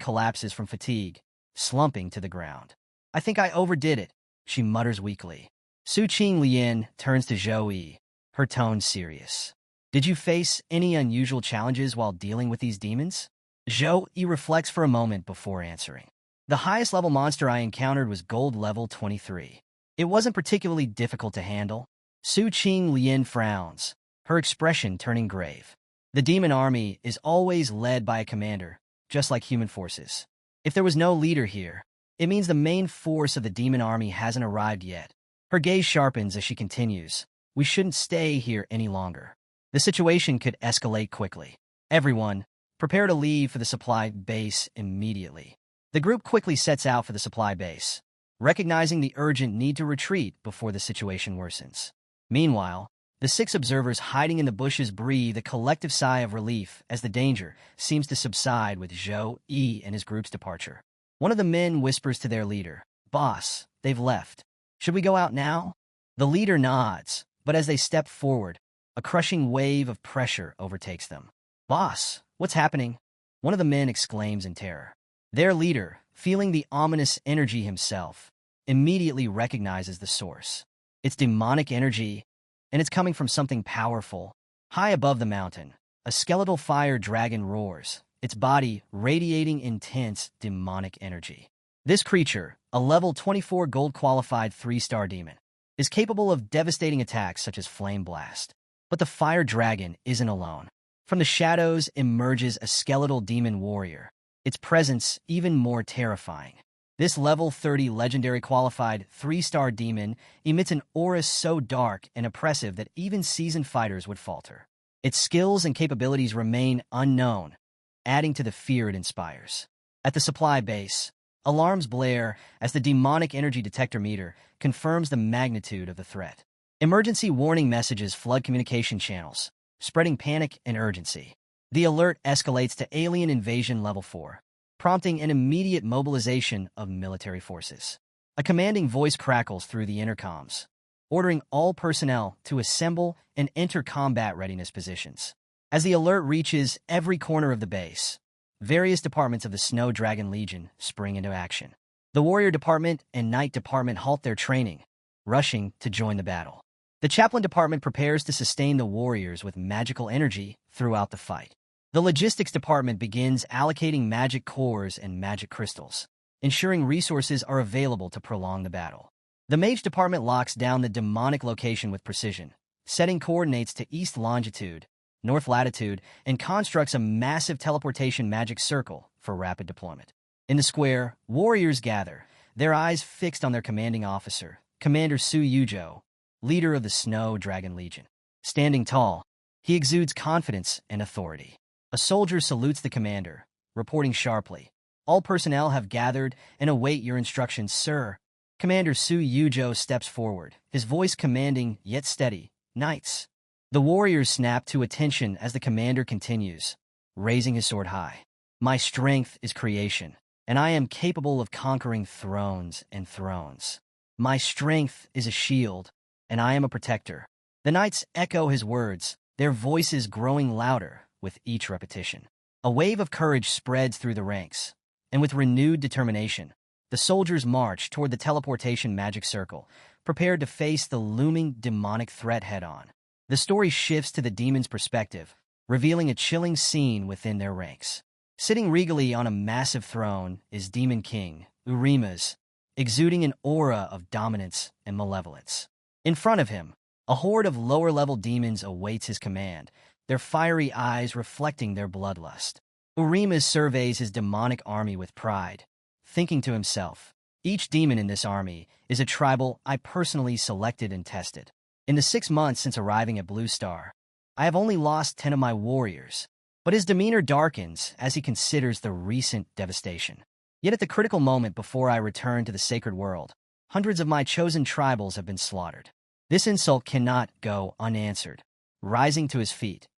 collapses from fatigue, slumping to the ground. "I think I overdid it," she mutters weakly. Su Qing Lian turns to Zhou Yi, her tone serious. "Did you face any unusual challenges while dealing with these demons?" Zhou Yi reflects for a moment before answering. "The highest level monster I encountered was gold level 23. It wasn't particularly difficult to handle." Su Qing Lian frowns, her expression turning grave. The demon army is always led by a commander, just like human forces. If there was no leader here, it means the main force of the demon army hasn't arrived yet. Her gaze sharpens as she continues. "We shouldn't stay here any longer. The situation could escalate quickly. Everyone, prepare to leave for the supply base immediately." The group quickly sets out for the supply base, recognizing the urgent need to retreat before the situation worsens. Meanwhile, the 6 observers hiding in the bushes breathe a collective sigh of relief as the danger seems to subside with Zhou Yi and his group's departure. One of the men whispers to their leader, "Boss, they've left. Should we go out now?" The leader nods, but as they step forward, a crushing wave of pressure overtakes them. "Boss, what's happening?" one of the men exclaims in terror. Their leader, feeling the ominous energy himself, immediately recognizes the source. It's demonic energy, and it's coming from something powerful. High above the mountain, a skeletal fire dragon roars, its body radiating intense demonic energy. This creature, a level 24 gold-qualified 3-star demon, is capable of devastating attacks such as Flame Blast. But the fire dragon isn't alone. From the shadows emerges a skeletal demon warrior, its presence even more terrifying. This level 30 legendary qualified 3-star demon emits an aura so dark and oppressive that even seasoned fighters would falter. Its skills and capabilities remain unknown, adding to the fear it inspires. At the supply base, alarms blare as the demonic energy detector meter confirms the magnitude of the threat. Emergency warning messages flood communication channels, spreading panic and urgency. The alert escalates to alien invasion level 4, prompting an immediate mobilization of military forces. A commanding voice crackles through the intercoms, ordering all personnel to assemble and enter combat readiness positions. As the alert reaches every corner of the base, various departments of the Snow Dragon Legion spring into action. The Warrior Department and Knight Department halt their training, rushing to join the battle. The Chaplain Department prepares to sustain the warriors with magical energy throughout the fight. The Logistics Department begins allocating magic cores and magic crystals, ensuring resources are available to prolong the battle. The Mage Department locks down the demonic location with precision, setting coordinates to east longitude, north latitude, and constructs a massive teleportation magic circle for rapid deployment. In the square, warriors gather, their eyes fixed on their commanding officer, Commander Su Yujo, leader of the Snow Dragon Legion. Standing tall, he exudes confidence and authority. A soldier salutes the commander, reporting sharply, "All personnel have gathered and await your instructions, sir." Commander Su Yujo steps forward, his voice commanding yet steady, "Knights." The warriors snap to attention as the commander continues, raising his sword high. "My strength is creation, and I am capable of conquering thrones and thrones. My strength is a shield, and I am a protector." The knights echo his words, their voices growing louder with each repetition. A wave of courage spreads through the ranks, and with renewed determination, the soldiers march toward the teleportation magic circle, prepared to face the looming demonic threat head-on. The story shifts to the demon's perspective, revealing a chilling scene within their ranks. Sitting regally on a massive throne is Demon King, Urimas, exuding an aura of dominance and malevolence. In front of him, a horde of lower-level demons awaits his command, their fiery eyes reflecting their bloodlust. Urimas surveys his demonic army with pride, thinking to himself, "Each demon in this army is a tribal I personally selected and tested. In the 6 months since arriving at Blue Star, I have only lost 10 of my warriors." But his demeanor darkens as he considers the recent devastation. "Yet at the critical moment before I return to the sacred world, hundreds of my chosen tribals have been slaughtered. This insult cannot go unanswered." Rising to his feet,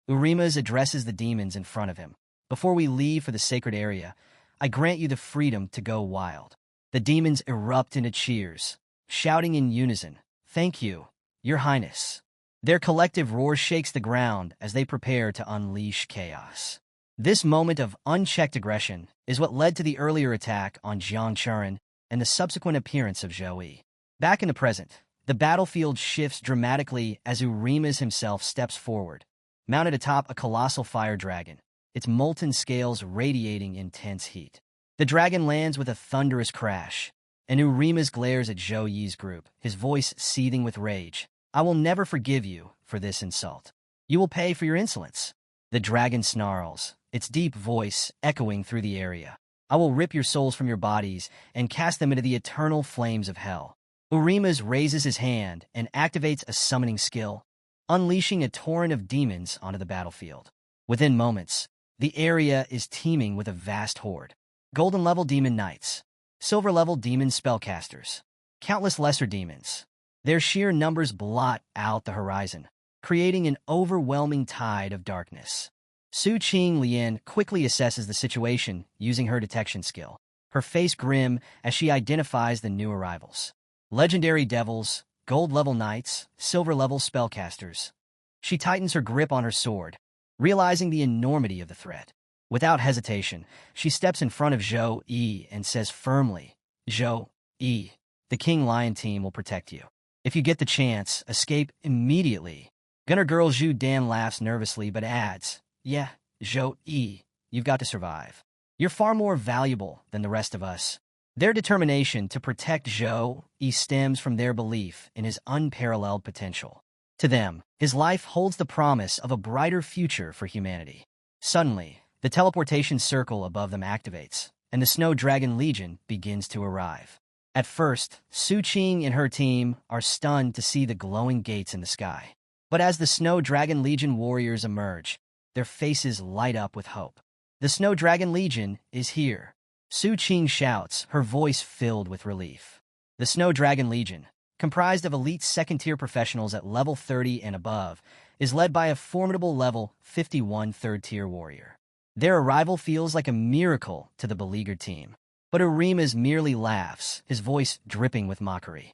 Urimas addresses the demons in front of him. "Before we leave for the sacred area, I grant you the freedom to go wild." The demons erupt into cheers, shouting in unison, "Thank you, Your Highness." Their collective roar shakes the ground as they prepare to unleash chaos. This moment of unchecked aggression is what led to the earlier attack on Jiangchuan and the subsequent appearance of Zhou Yi. Back in the present, the battlefield shifts dramatically as Urimas himself steps forward, mounted atop a colossal fire dragon, its molten scales radiating intense heat. The dragon lands with a thunderous crash, and Urimas glares at Zhou Yi's group, his voice seething with rage. "I will never forgive you for this insult. You will pay for your insolence." The dragon snarls, its deep voice echoing through the area. "I will rip your souls from your bodies and cast them into the eternal flames of hell." Urimas raises his hand and activates a summoning skill, unleashing a torrent of demons onto the battlefield. Within moments, the area is teeming with a vast horde. Golden-level demon knights, silver-level demon spellcasters, countless lesser demons. Their sheer numbers blot out the horizon, creating an overwhelming tide of darkness. Su Qing Lian quickly assesses the situation using her detection skill, her face grim as she identifies the new arrivals. Legendary devils, gold-level knights, silver-level spellcasters. She tightens her grip on her sword, realizing the enormity of the threat. Without hesitation, she steps in front of Zhou Yi and says firmly, "Zhou Yi, the King Lion team will protect you. If you get the chance, escape immediately." Gunner Girl Zhu Dan laughs nervously but adds, "Yeah, Zhou Yi, you've got to survive. You're far more valuable than the rest of us." Their determination to protect Zhou Yi stems from their belief in his unparalleled potential. To them, his life holds the promise of a brighter future for humanity. Suddenly, the teleportation circle above them activates, and the Snow Dragon Legion begins to arrive. At first, Su Qing and her team are stunned to see the glowing gates in the sky. But as the Snow Dragon Legion warriors emerge, their faces light up with hope. "The Snow Dragon Legion is here," Su Qing shouts, her voice filled with relief. The Snow Dragon Legion, comprised of elite second-tier professionals at level 30 and above, is led by a formidable level 51 third-tier warrior. Their arrival feels like a miracle to the beleaguered team. But Urimas merely laughs, his voice dripping with mockery.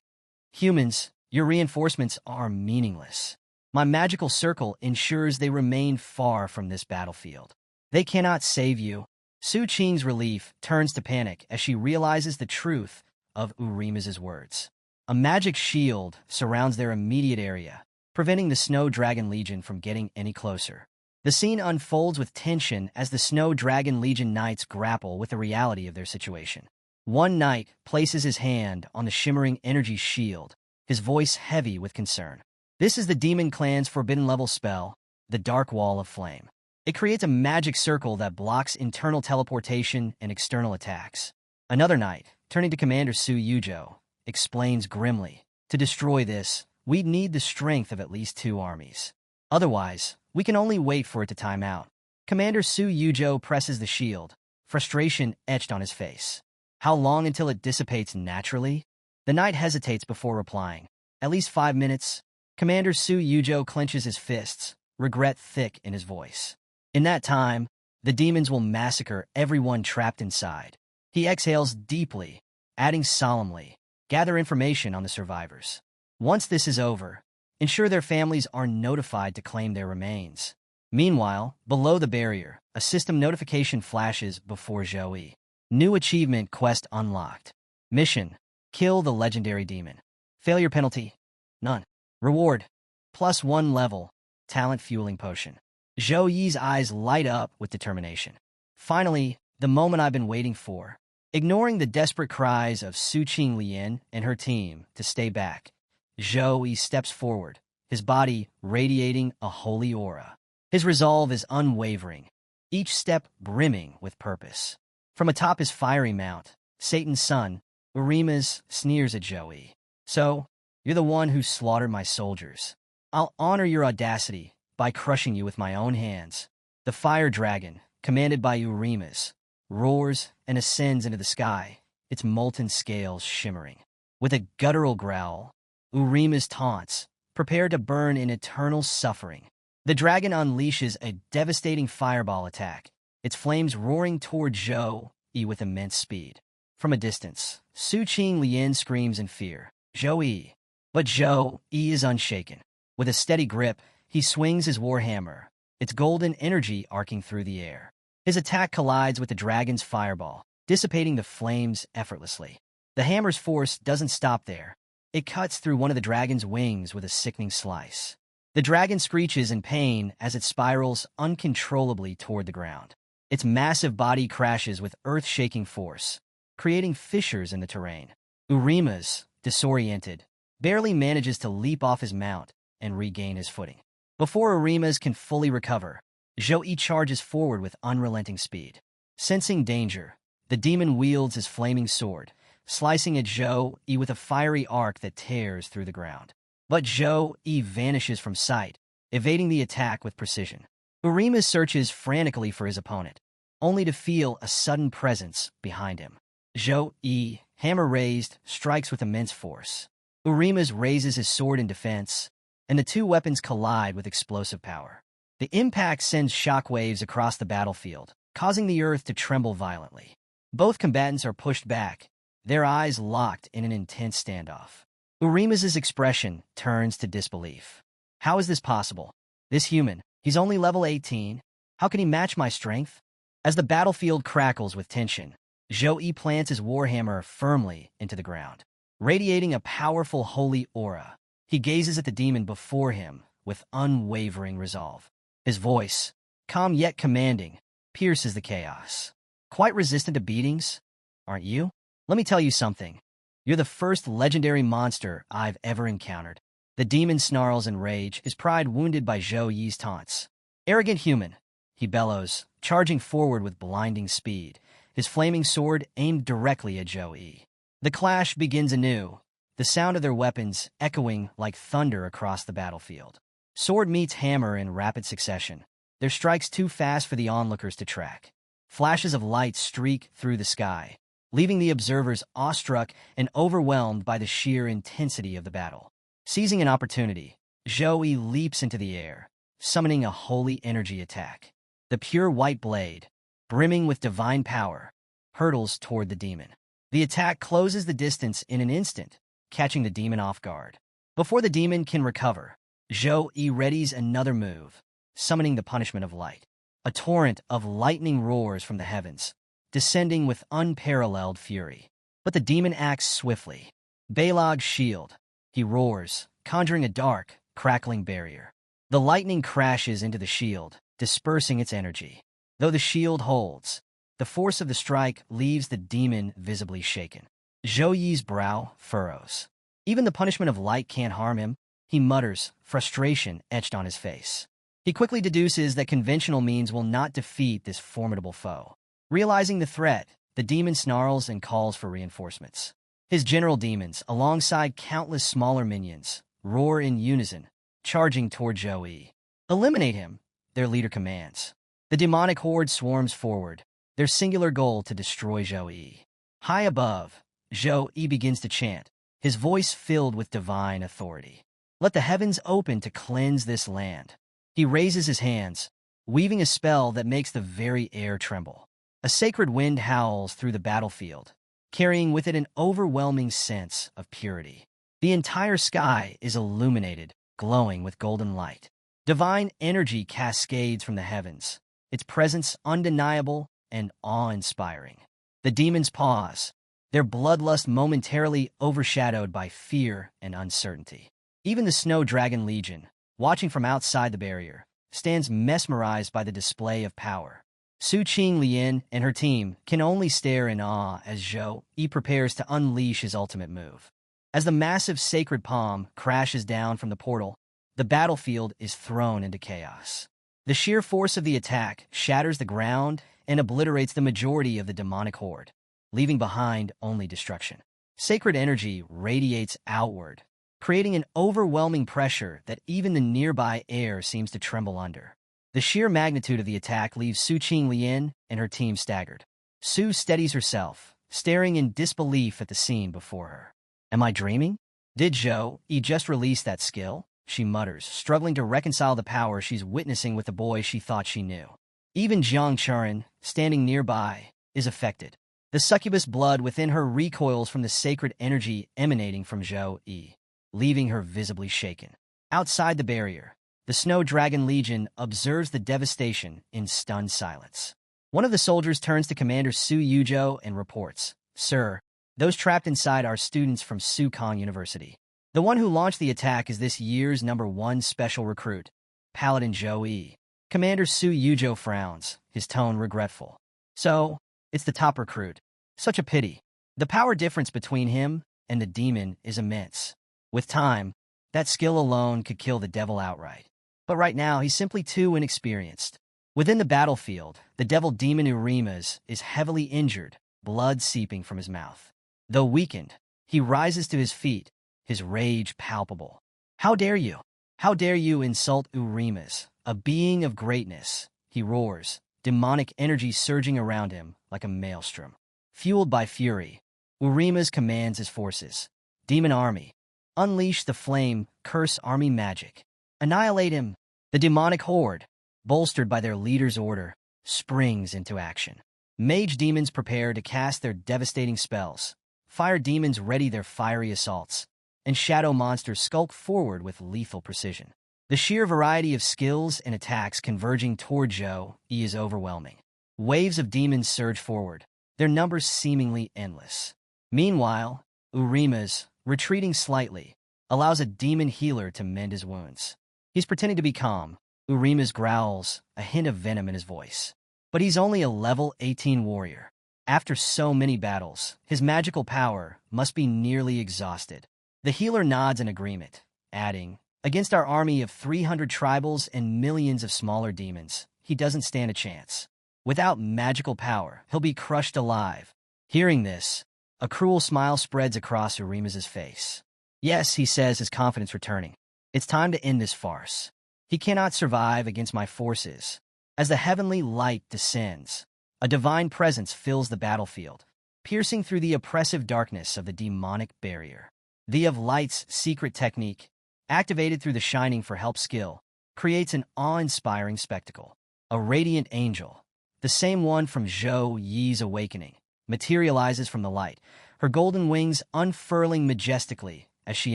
"Humans, your reinforcements are meaningless. My magical circle ensures they remain far from this battlefield. They cannot save you." Su Qing's relief turns to panic as she realizes the truth of Urimas' words. A magic shield surrounds their immediate area, preventing the Snow Dragon Legion from getting any closer. The scene unfolds with tension as the Snow Dragon Legion knights grapple with the reality of their situation. One knight places his hand on the shimmering energy shield, his voice heavy with concern. This is the Demon Clan's forbidden level spell, the Dark Wall of Flame. It creates a magic circle that blocks internal teleportation and external attacks. Another knight, turning to Commander Su Yuzhou, explains grimly, "To destroy this, we'd need the strength of at least 2 armies. Otherwise, we can only wait for it to time out." Commander Su Yuzhou presses the shield, frustration etched on his face. "How long until it dissipates naturally?" The knight hesitates before replying. "At least 5 minutes." Commander Su Yuzhou clenches his fists, regret thick in his voice. "In that time, the demons will massacre everyone trapped inside." He exhales deeply, adding solemnly, "Gather information on the survivors. Once this is over, ensure their families are notified to claim their remains." Meanwhile, below the barrier, a system notification flashes before Zhou Yi. New achievement quest unlocked. Mission: kill the legendary demon. Failure penalty: none. Reward: +1 level, talent fueling potion. Zhou Yi's eyes light up with determination. Finally, the moment I've been waiting for. Ignoring the desperate cries of Su Qing Lian and her team to stay back, Zhou Yi steps forward, his body radiating a holy aura. His resolve is unwavering, each step brimming with purpose. From atop his fiery mount, Satan's son, Urimas, sneers at Zhou Yi. "So, you're the one who slaughtered my soldiers. I'll honor your audacity by crushing you with my own hands." The fire dragon, commanded by Urimas, roars and ascends into the sky, its molten scales shimmering. With a guttural growl, Urimas taunts, prepared to burn in eternal suffering. The dragon unleashes a devastating fireball attack, its flames roaring toward Zhou Yi with immense speed. From a distance, Su Qing Lian screams in fear, "Zhou Yi!" But Zhou Yi is unshaken. With a steady grip, he swings his warhammer, its golden energy arcing through the air. His attack collides with the dragon's fireball, dissipating the flames effortlessly. The hammer's force doesn't stop there. It cuts through one of the dragon's wings with a sickening slice. The dragon screeches in pain as it spirals uncontrollably toward the ground. Its massive body crashes with earth-shaking force, creating fissures in the terrain. Urimas, disoriented, barely manages to leap off his mount and regain his footing. Before Urimas can fully recover, Zhou Yi charges forward with unrelenting speed. Sensing danger, the demon wields his flaming sword, slicing at Zhou Yi with a fiery arc that tears through the ground. But Zhou Yi vanishes from sight, evading the attack with precision. Urimas searches frantically for his opponent, only to feel a sudden presence behind him. Zhou Yi, hammer raised, strikes with immense force. Urimas raises his sword in defense, and the two weapons collide with explosive power. The impact sends shockwaves across the battlefield, causing the earth to tremble violently. Both combatants are pushed back, their eyes locked in an intense standoff. Urima's expression turns to disbelief. How is this possible? This human, he's only level 18. How can he match my strength? As the battlefield crackles with tension, Zhou plants his warhammer firmly into the ground. Radiating a powerful holy aura, he gazes at the demon before him with unwavering resolve. His voice, calm yet commanding, pierces the chaos. Quite resistant to beatings, aren't you? Let me tell you something. You're the first legendary monster I've ever encountered. The demon snarls in rage, his pride wounded by Zhou Yi's taunts. Arrogant human, he bellows, charging forward with blinding speed, his flaming sword aimed directly at Zhou Yi. The clash begins anew, the sound of their weapons echoing like thunder across the battlefield. Sword meets hammer in rapid succession, their strikes too fast for the onlookers to track. Flashes of light streak through the sky, leaving the observers awestruck and overwhelmed by the sheer intensity of the battle. Seizing an opportunity, Zhou Yi leaps into the air, summoning a holy energy attack. The pure white blade, brimming with divine power, hurtles toward the demon. The attack closes the distance in an instant, catching the demon off guard. Before the demon can recover, Zhou Yi readies another move, summoning the punishment of light. A torrent of lightning roars from the heavens, descending with unparalleled fury. But the demon acts swiftly. Balog's shield, he roars, conjuring a dark, crackling barrier. The lightning crashes into the shield, dispersing its energy. Though the shield holds, the force of the strike leaves the demon visibly shaken. Zhou Yi's brow furrows. Even the punishment of light can't harm him, he mutters, frustration etched on his face. He quickly deduces that conventional means will not defeat this formidable foe. Realizing the threat, the demon snarls and calls for reinforcements. His general demons, alongside countless smaller minions, roar in unison, charging toward Zhou Yi. Eliminate him, their leader commands. The demonic horde swarms forward, their singular goal to destroy Zhou Yi. High above, Zhou Yi begins to chant, his voice filled with divine authority. Let the heavens open to cleanse this land. He raises his hands, weaving a spell that makes the very air tremble. A sacred wind howls through the battlefield, carrying with it an overwhelming sense of purity. The entire sky is illuminated, glowing with golden light. Divine energy cascades from the heavens, its presence undeniable and awe-inspiring. The demons pause, their bloodlust momentarily overshadowed by fear and uncertainty. Even the Snow Dragon Legion, watching from outside the barrier, stands mesmerized by the display of power. Su Qinglian and her team can only stare in awe as Zhou Yi prepares to unleash his ultimate move. As the massive sacred palm crashes down from the portal, the battlefield is thrown into chaos. The sheer force of the attack shatters the ground and obliterates the majority of the demonic horde, leaving behind only destruction. Sacred energy radiates outward, creating an overwhelming pressure that even the nearby air seems to tremble under. The sheer magnitude of the attack leaves Su Qinglian and her team staggered. Su steadies herself, staring in disbelief at the scene before her. Am I dreaming? Did Zhou Yi just release that skill? She mutters, struggling to reconcile the power she's witnessing with the boy she thought she knew. Even Jiang Churen, standing nearby, is affected. The succubus blood within her recoils from the sacred energy emanating from Zhou Yi, leaving her visibly shaken. Outside the barrier, the Snow Dragon Legion observes the devastation in stunned silence. One of the soldiers turns to Commander Su Yuzhou and reports, "Sir, those trapped inside are students from Sukong University. The one who launched the attack is this year's #1 special recruit, Paladin Zhou Yi." Commander Su Yuzhou frowns, his tone regretful. So, it's the top recruit. Such a pity. The power difference between him and the demon is immense. With time, that skill alone could kill the devil outright. But right now, he's simply too inexperienced. Within the battlefield, the devil demon Urimas is heavily injured, blood seeping from his mouth. Though weakened, he rises to his feet, his rage palpable. How dare you? How dare you insult Urimas, a being of greatness? He roars, demonic energy surging around him like a maelstrom. Fueled by fury, Urimas commands his forces. Demon army, unleash the flame, curse army magic. Annihilate him. The demonic horde, bolstered by their leader's order, springs into action. Mage demons prepare to cast their devastating spells. Fire demons ready their fiery assaults. and shadow monsters skulk forward with lethal precision. The sheer variety of skills and attacks converging toward Zhou Yi is overwhelming. Waves of demons surge forward, their numbers seemingly endless. Meanwhile, Urima's, retreating slightly, allows a demon healer to mend his wounds. He's pretending to be calm. Urima's growls, a hint of venom in his voice. But he's only a level 18 warrior. After so many battles, his magical power must be nearly exhausted. The healer nods in agreement, adding, "Against our army of 300 tribals and millions of smaller demons, he doesn't stand a chance. Without magical power, he'll be crushed alive." Hearing this, a cruel smile spreads across Urima's face. "Yes," he says, his confidence returning. "It's time to end this farce. He cannot survive against my forces." As the heavenly light descends, a divine presence fills the battlefield, piercing through the oppressive darkness of the demonic barrier. The of Light's secret technique, activated through the Shining for Help skill, creates an awe-inspiring spectacle. A radiant angel, the same one from Zhou Yi's awakening, materializes from the light, her golden wings unfurling majestically as she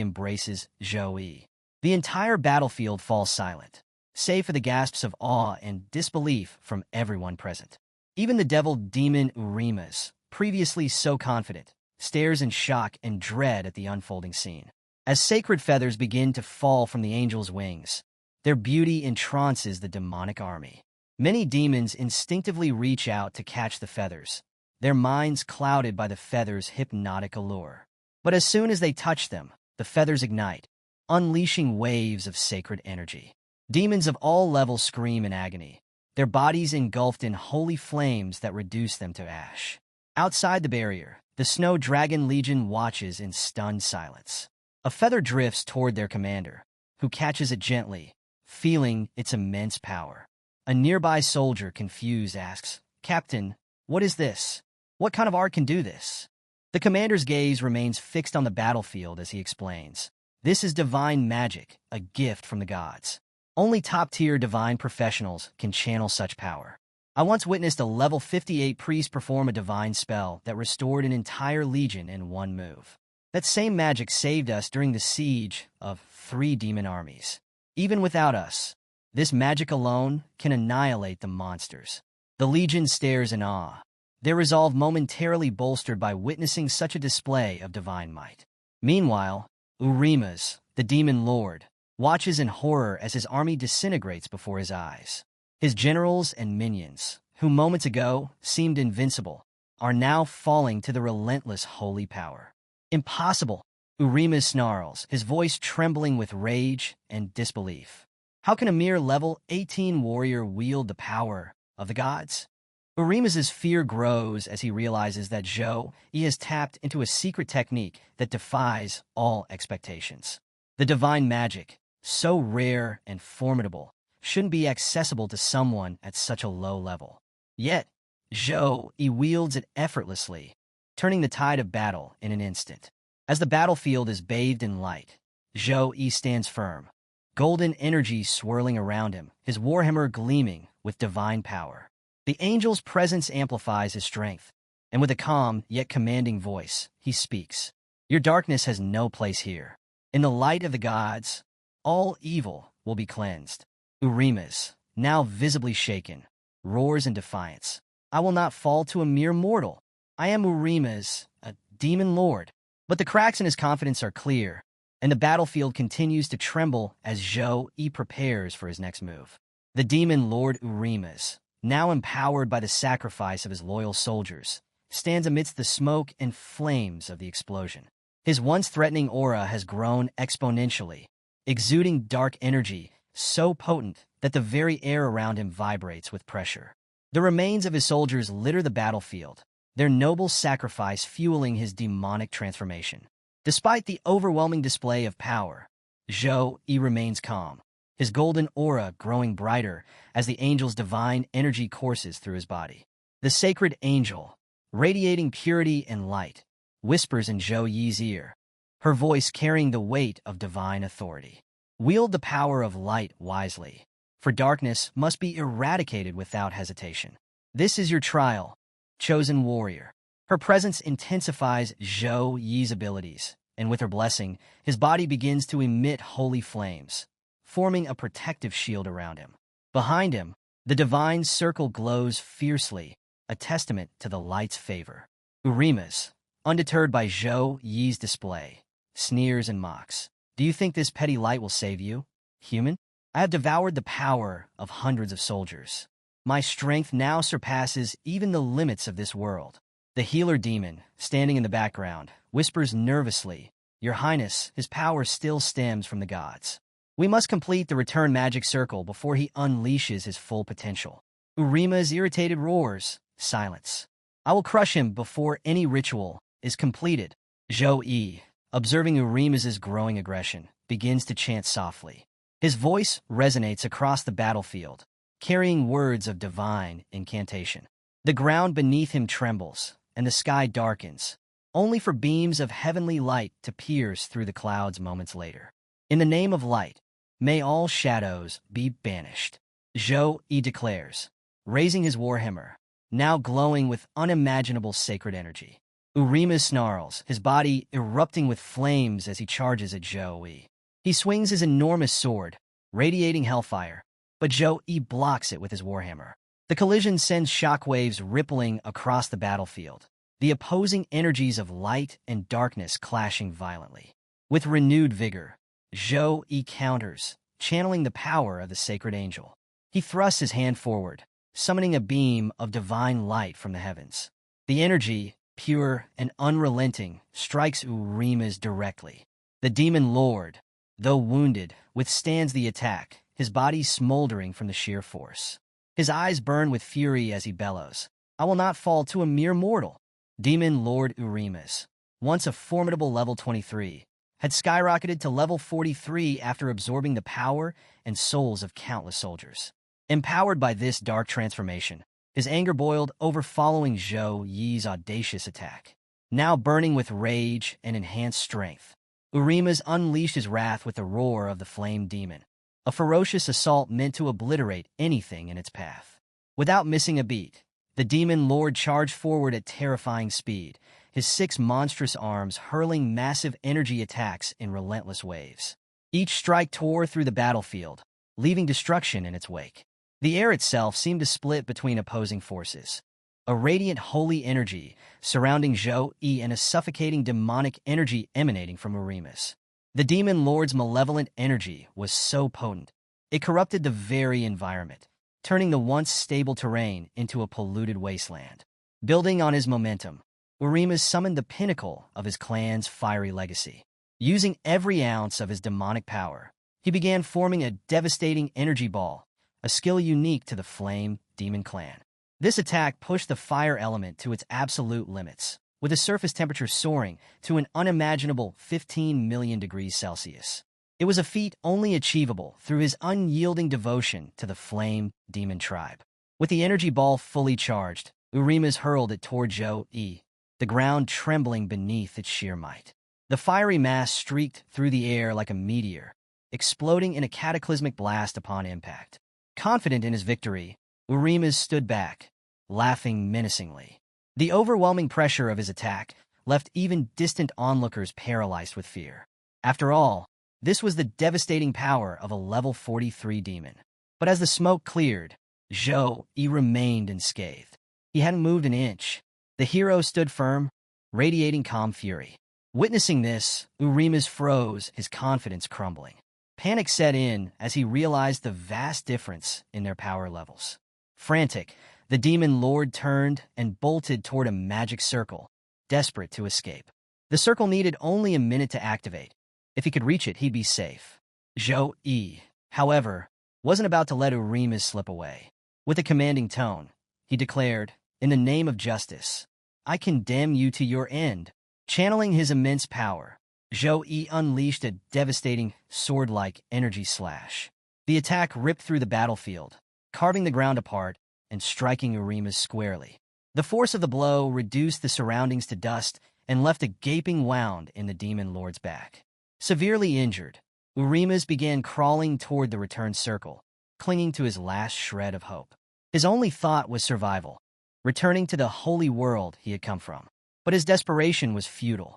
embraces Zhou Yi. The entire battlefield falls silent, save for the gasps of awe and disbelief from everyone present. Even the devil demon Urima's, previously so confident, stares in shock and dread at the unfolding scene. As sacred feathers begin to fall from the angel's wings, their beauty entrances the demonic army. Many demons instinctively reach out to catch the feathers, their minds clouded by the feathers' hypnotic allure. But as soon as they touch them, the feathers ignite, unleashing waves of sacred energy. Demons of all levels scream in agony, their bodies engulfed in holy flames that reduce them to ash. Outside the barrier, the Snow Dragon Legion watches in stunned silence. A feather drifts toward their commander, who catches it gently, feeling its immense power. A nearby soldier, confused, asks, "Captain, what is this? What kind of art can do this?" The commander's gaze remains fixed on the battlefield as he explains, "This is divine magic, a gift from the gods. Only top-tier divine professionals can channel such power. I once witnessed a level 58 priest perform a divine spell that restored an entire legion in one move. That same magic saved us during the siege of 3 demon armies. Even without us, this magic alone can annihilate the monsters." The legion stares in awe, their resolve momentarily bolstered by witnessing such a display of divine might. Meanwhile, Urima's, the demon lord, watches in horror as his army disintegrates before his eyes. His generals and minions, who moments ago seemed invincible, are now falling to the relentless holy power. "Impossible!" Urima's snarls, his voice trembling with rage and disbelief. "How can a mere level 18 warrior wield the power of the gods?" Urima's fear grows as he realizes that Zhou Yi has tapped into a secret technique that defies all expectations. The divine magic, so rare and formidable, shouldn't be accessible to someone at such a low level. Yet, Zhou Yi wields it effortlessly, turning the tide of battle in an instant. As the battlefield is bathed in light, Zhou Yi stands firm, golden energy swirling around him, his warhammer gleaming with divine power. The angel's presence amplifies his strength, and with a calm yet commanding voice, he speaks. "Your darkness has no place here. In the light of the gods, all evil will be cleansed." Urima's, now visibly shaken, roars in defiance. "I will not fall to a mere mortal. I am Urima's, a demon lord." But the cracks in his confidence are clear, and the battlefield continues to tremble as Zhou Yi prepares for his next move. The demon lord Urima's, now empowered by the sacrifice of his loyal soldiers, stands amidst the smoke and flames of the explosion. His once threatening aura has grown exponentially, exuding dark energy so potent that the very air around him vibrates with pressure. The remains of his soldiers litter the battlefield, their noble sacrifice fueling his demonic transformation. Despite the overwhelming display of power, Zhou Yi remains calm, his golden aura growing brighter as the angel's divine energy courses through his body. The sacred angel, radiating purity and light, whispers in Zhou Yi's ear, her voice carrying the weight of divine authority. "Wield the power of light wisely, for darkness must be eradicated without hesitation. This is your trial, chosen warrior." Her presence intensifies Zhou Yi's abilities, and with her blessing, his body begins to emit holy flames, forming a protective shield around him. Behind him, the divine circle glows fiercely, a testament to the light's favor. Urimas, undeterred by Zhou Yi's display, sneers and mocks. Do you think this petty light will save you, human? I have devoured the power of hundreds of soldiers. My strength now surpasses even the limits of this world. The healer demon, standing in the background, whispers nervously, Your Highness, his power still stems from the gods. We must complete the return magic circle before he unleashes his full potential. Urima's irritated roars, Silence. I will crush him before any ritual is completed. Zhou Yi, observing Urima's growing aggression, begins to chant softly. His voice resonates across the battlefield, carrying words of divine incantation. The ground beneath him trembles, and the sky darkens, only for beams of heavenly light to pierce through the clouds moments later. In the name of light, may all shadows be banished, Zhou Yi declares, raising his warhammer, now glowing with unimaginable sacred energy. Urima snarls, his body erupting with flames as he charges at Zhou Yi. He swings his enormous sword, radiating hellfire, but Zhou Yi blocks it with his warhammer. The collision sends shockwaves rippling across the battlefield, the opposing energies of light and darkness clashing violently. With renewed vigor, Zhou Yi counters, channeling the power of the sacred angel. He thrusts his hand forward, summoning a beam of divine light from the heavens. The energy, pure and unrelenting, strikes Urima's directly. The demon lord, though wounded, withstands the attack, his body smoldering from the sheer force. His eyes burn with fury as he bellows, I will not fall to a mere mortal. Demon Lord Urimas, once a formidable level 23, had skyrocketed to level 43 after absorbing the power and souls of countless soldiers. Empowered by this dark transformation, his anger boiled over following Zhou Yi's audacious attack. Now burning with rage and enhanced strength, Urimas unleashed his wrath with the roar of the flame demon, a ferocious assault meant to obliterate anything in its path. Without missing a beat, the demon lord charged forward at terrifying speed, his 6 monstrous arms hurling massive energy attacks in relentless waves. Each strike tore through the battlefield, leaving destruction in its wake. The air itself seemed to split between opposing forces. A radiant holy energy surrounding Zhou Yi and a suffocating demonic energy emanating from Urimas. The demon lord's malevolent energy was so potent, it corrupted the very environment, turning the once stable terrain into a polluted wasteland. Building on his momentum, Urimas summoned the pinnacle of his clan's fiery legacy. Using every ounce of his demonic power, he began forming a devastating energy ball, a skill unique to the Flame Demon clan. This attack pushed the fire element to its absolute limits, with the surface temperature soaring to an unimaginable 15 million degrees Celsius. It was a feat only achievable through his unyielding devotion to the Flame Demon tribe. With the energy ball fully charged, Urimas hurled it toward Zhou Yi, the ground trembling beneath its sheer might. The fiery mass streaked through the air like a meteor, exploding in a cataclysmic blast upon impact. Confident in his victory, Urimas stood back, laughing menacingly. The overwhelming pressure of his attack left even distant onlookers paralyzed with fear. After all, this was the devastating power of a level 43 demon. But as the smoke cleared, Zhou Yi remained unscathed. He hadn't moved an inch. The hero stood firm, radiating calm fury. Witnessing this, Urimas froze, his confidence crumbling. Panic set in as he realized the vast difference in their power levels. Frantic, the demon lord turned and bolted toward a magic circle, desperate to escape. The circle needed only a minute to activate. If he could reach it, he'd be safe. Zhou Yi, however, wasn't about to let Urimas slip away. With a commanding tone, he declared, In the name of justice, I condemn you to your end. Channeling his immense power, Zhou Yi unleashed a devastating, sword-like energy slash. The attack ripped through the battlefield, carving the ground apart and striking Urimas squarely. The force of the blow reduced the surroundings to dust and left a gaping wound in the demon lord's back. Severely injured, Urimas began crawling toward the return circle, clinging to his last shred of hope. His only thought was survival, returning to the holy world he had come from. But his desperation was futile.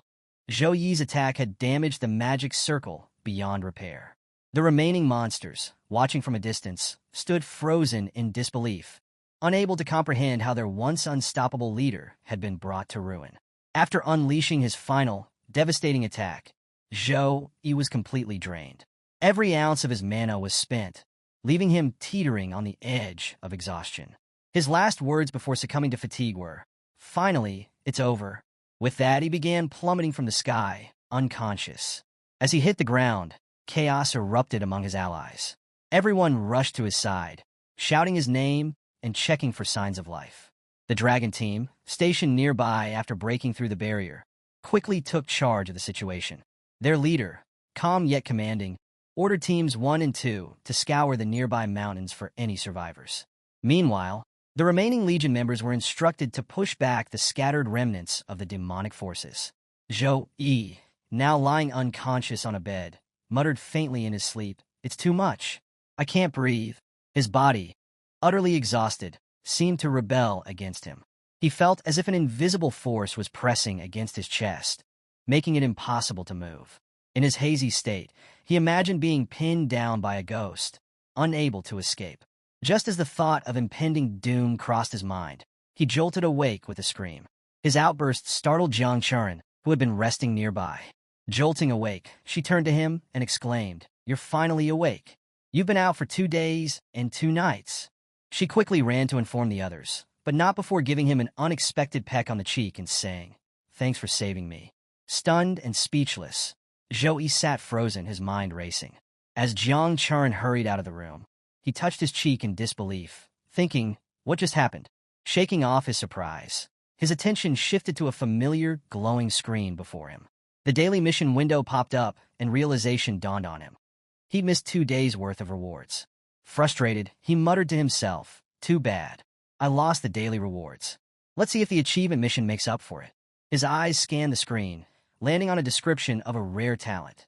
Zhou Yi's attack had damaged the magic circle beyond repair. The remaining monsters, watching from a distance, stood frozen in disbelief, unable to comprehend how their once unstoppable leader had been brought to ruin. After unleashing his final, devastating attack, Zhou Yi was completely drained. Every ounce of his mana was spent, leaving him teetering on the edge of exhaustion. His last words before succumbing to fatigue were, "Finally, it's over." With that, he began plummeting from the sky, unconscious. As he hit the ground, chaos erupted among his allies. Everyone rushed to his side, shouting his name and checking for signs of life. The dragon team, stationed nearby after breaking through the barrier, quickly took charge of the situation. Their leader, calm yet commanding, ordered teams 1 and 2 to scour the nearby mountains for any survivors. Meanwhile, the remaining Legion members were instructed to push back the scattered remnants of the demonic forces. Zhou Yi, now lying unconscious on a bed, muttered faintly in his sleep, "It's too much. I can't breathe." His body, utterly exhausted, seemed to rebel against him. He felt as if an invisible force was pressing against his chest, making it impossible to move. In his hazy state, he imagined being pinned down by a ghost, unable to escape. Just as the thought of impending doom crossed his mind, he jolted awake with a scream. His outburst startled Jiang Chuan, who had been resting nearby. Jolting awake, she turned to him and exclaimed, "You're finally awake. You've been out for 2 days and 2 nights." She quickly ran to inform the others, but not before giving him an unexpected peck on the cheek and saying, "Thanks for saving me." Stunned and speechless, Zhou Yi sat frozen, his mind racing. As Jiang Chuan hurried out of the room, he touched his cheek in disbelief, thinking, "What just happened?" Shaking off his surprise, his attention shifted to a familiar, glowing screen before him. The daily mission window popped up, and realization dawned on him. He'd missed 2 days' worth of rewards. Frustrated, he muttered to himself, "Too bad. I lost the daily rewards. Let's see if the achievement mission makes up for it." His eyes scanned the screen, landing on a description of a rare talent.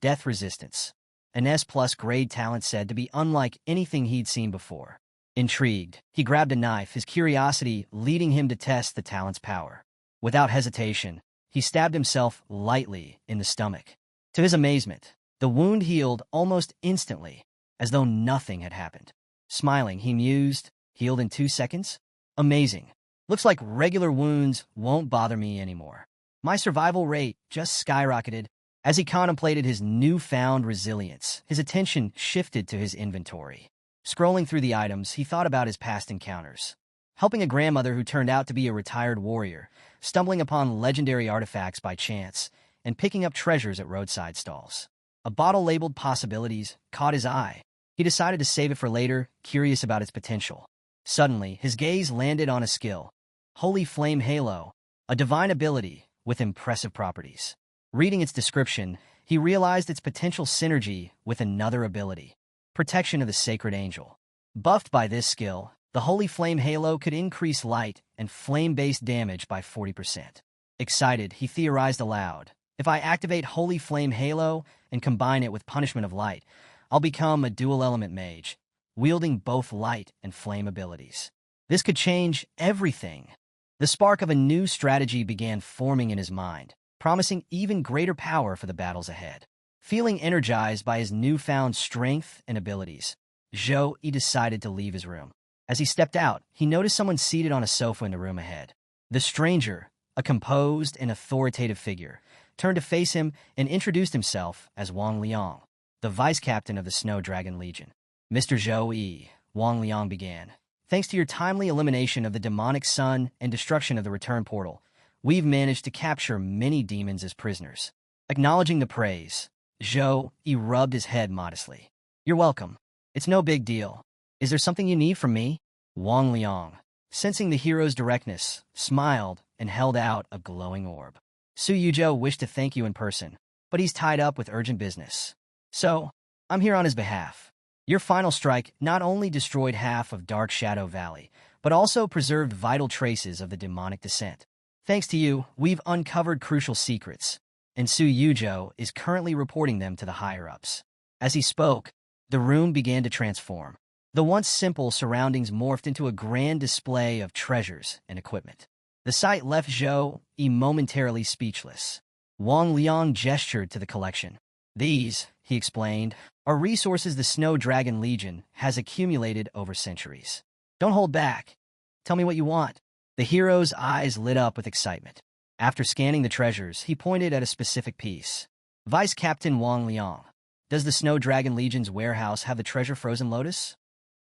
Death Resistance. An S+ grade talent said to be unlike anything he'd seen before. Intrigued, he grabbed a knife, his curiosity leading him to test the talent's power. Without hesitation, he stabbed himself lightly in the stomach. To his amazement, the wound healed almost instantly, as though nothing had happened. Smiling, he mused, "Healed in 2 seconds? Amazing. Looks like regular wounds won't bother me anymore." My survival rate just skyrocketed. As he contemplated his newfound resilience, his attention shifted to his inventory. Scrolling through the items, he thought about his past encounters. Helping a grandmother who turned out to be a retired warrior, stumbling upon legendary artifacts by chance, and picking up treasures at roadside stalls. A bottle labeled Possibilities caught his eye. He decided to save it for later, curious about its potential. Suddenly, his gaze landed on a skill. Holy Flame Halo, a divine ability with impressive properties. Reading its description, he realized its potential synergy with another ability, Protection of the Sacred Angel. Buffed by this skill, the Holy Flame Halo could increase light and flame-based damage by 40%. Excited, he theorized aloud, "If I activate Holy Flame Halo and combine it with Punishment of Light, I'll become a dual-element mage, wielding both light and flame abilities. This could change everything." The spark of a new strategy began forming in his mind, promising even greater power for the battles ahead. Feeling energized by his newfound strength and abilities, Zhou Yi decided to leave his room. As he stepped out, he noticed someone seated on a sofa in the room ahead. The stranger, a composed and authoritative figure, turned to face him and introduced himself as Wang Liang, the vice captain of the Snow Dragon Legion. "Mr. Zhou Yi," Wang Liang began, "thanks to your timely elimination of the demonic sun and destruction of the return portal, we've managed to capture many demons as prisoners." Acknowledging the praise, Zhou Yi rubbed his head modestly. "You're welcome. It's no big deal. Is there something you need from me?" Wang Liang, sensing the hero's directness, smiled and held out a glowing orb. "Su Yuzhou wished to thank you in person, but he's tied up with urgent business. So, I'm here on his behalf. Your final strike not only destroyed half of Dark Shadow Valley, but also preserved vital traces of the demonic descent. Thanks to you, we've uncovered crucial secrets, and Su Yuzhou is currently reporting them to the higher-ups." As he spoke, the room began to transform. The once simple surroundings morphed into a grand display of treasures and equipment. The sight left Zhou Yi momentarily speechless. Wang Liang gestured to the collection. These, he explained, are resources the Snow Dragon Legion has accumulated over centuries. Don't hold back. Tell me what you want. The hero's eyes lit up with excitement. After scanning the treasures, he pointed at a specific piece. Vice Captain Wang Liang, does the Snow Dragon Legion's warehouse have the treasure Frozen Lotus?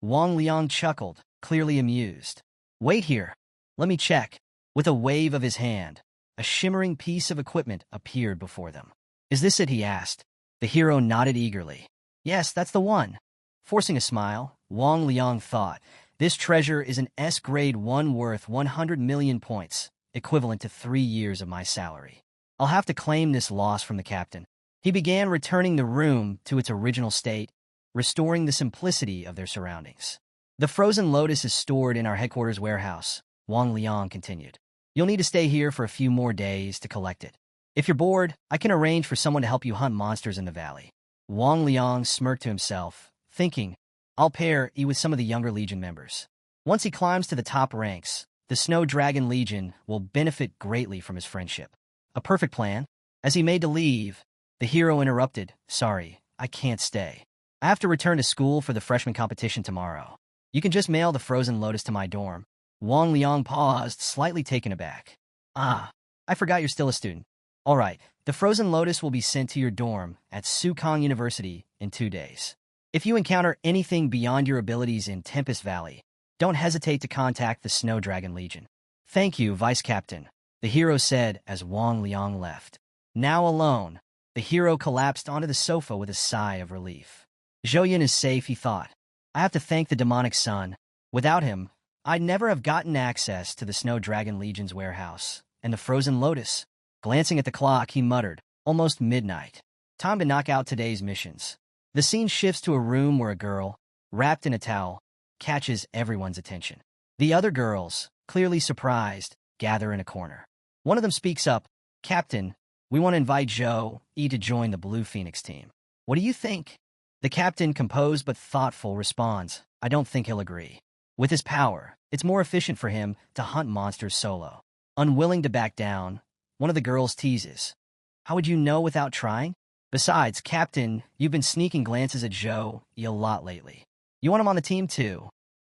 Wang Liang chuckled, clearly amused. Wait here. Let me check. With a wave of his hand, a shimmering piece of equipment appeared before them. Is this it? He asked. The hero nodded eagerly. Yes, that's the one. Forcing a smile, Wang Liang thought, this treasure is an S-grade one worth 100 million points, equivalent to 3 years of my salary. I'll have to claim this loss from the captain. He began returning the room to its original state, restoring the simplicity of their surroundings. The Frozen Lotus is stored in our headquarters warehouse, Wang Liang continued. You'll need to stay here for a few more days to collect it. If you're bored, I can arrange for someone to help you hunt monsters in the valley. Wang Liang smirked to himself, thinking, I'll pair you with some of the younger Legion members. Once he climbs to the top ranks, the Snow Dragon Legion will benefit greatly from his friendship. A perfect plan. As he made to leave, the hero interrupted, Sorry, I can't stay. I have to return to school for the freshman competition tomorrow. You can just mail the Frozen Lotus to my dorm. Wang Liang paused, slightly taken aback. Ah, I forgot you're still a student. All right, the Frozen Lotus will be sent to your dorm at Sukong University in 2 days. If you encounter anything beyond your abilities in Tempest Valley, don't hesitate to contact the Snow Dragon Legion. Thank you, Vice Captain, the hero said as Wang Liang left. Now alone, the hero collapsed onto the sofa with a sigh of relief. Zhou is safe, he thought. I have to thank the demonic sun. Without him, I'd never have gotten access to the Snow Dragon Legion's warehouse and the Frozen Lotus. Glancing at the clock, he muttered, almost midnight. Time to knock out today's missions. The scene shifts to a room where a girl, wrapped in a towel, catches everyone's attention. The other girls, clearly surprised, gather in a corner. One of them speaks up, Captain, we want to invite Zhou to join the Blue Phoenix team. What do you think? The captain, composed but thoughtful, responds, I don't think he'll agree. With his power, it's more efficient for him to hunt monsters solo. Unwilling to back down, one of the girls teases. How would you know without trying? Besides, Captain, you've been sneaking glances at Zhou a lot lately. You want him on the team too,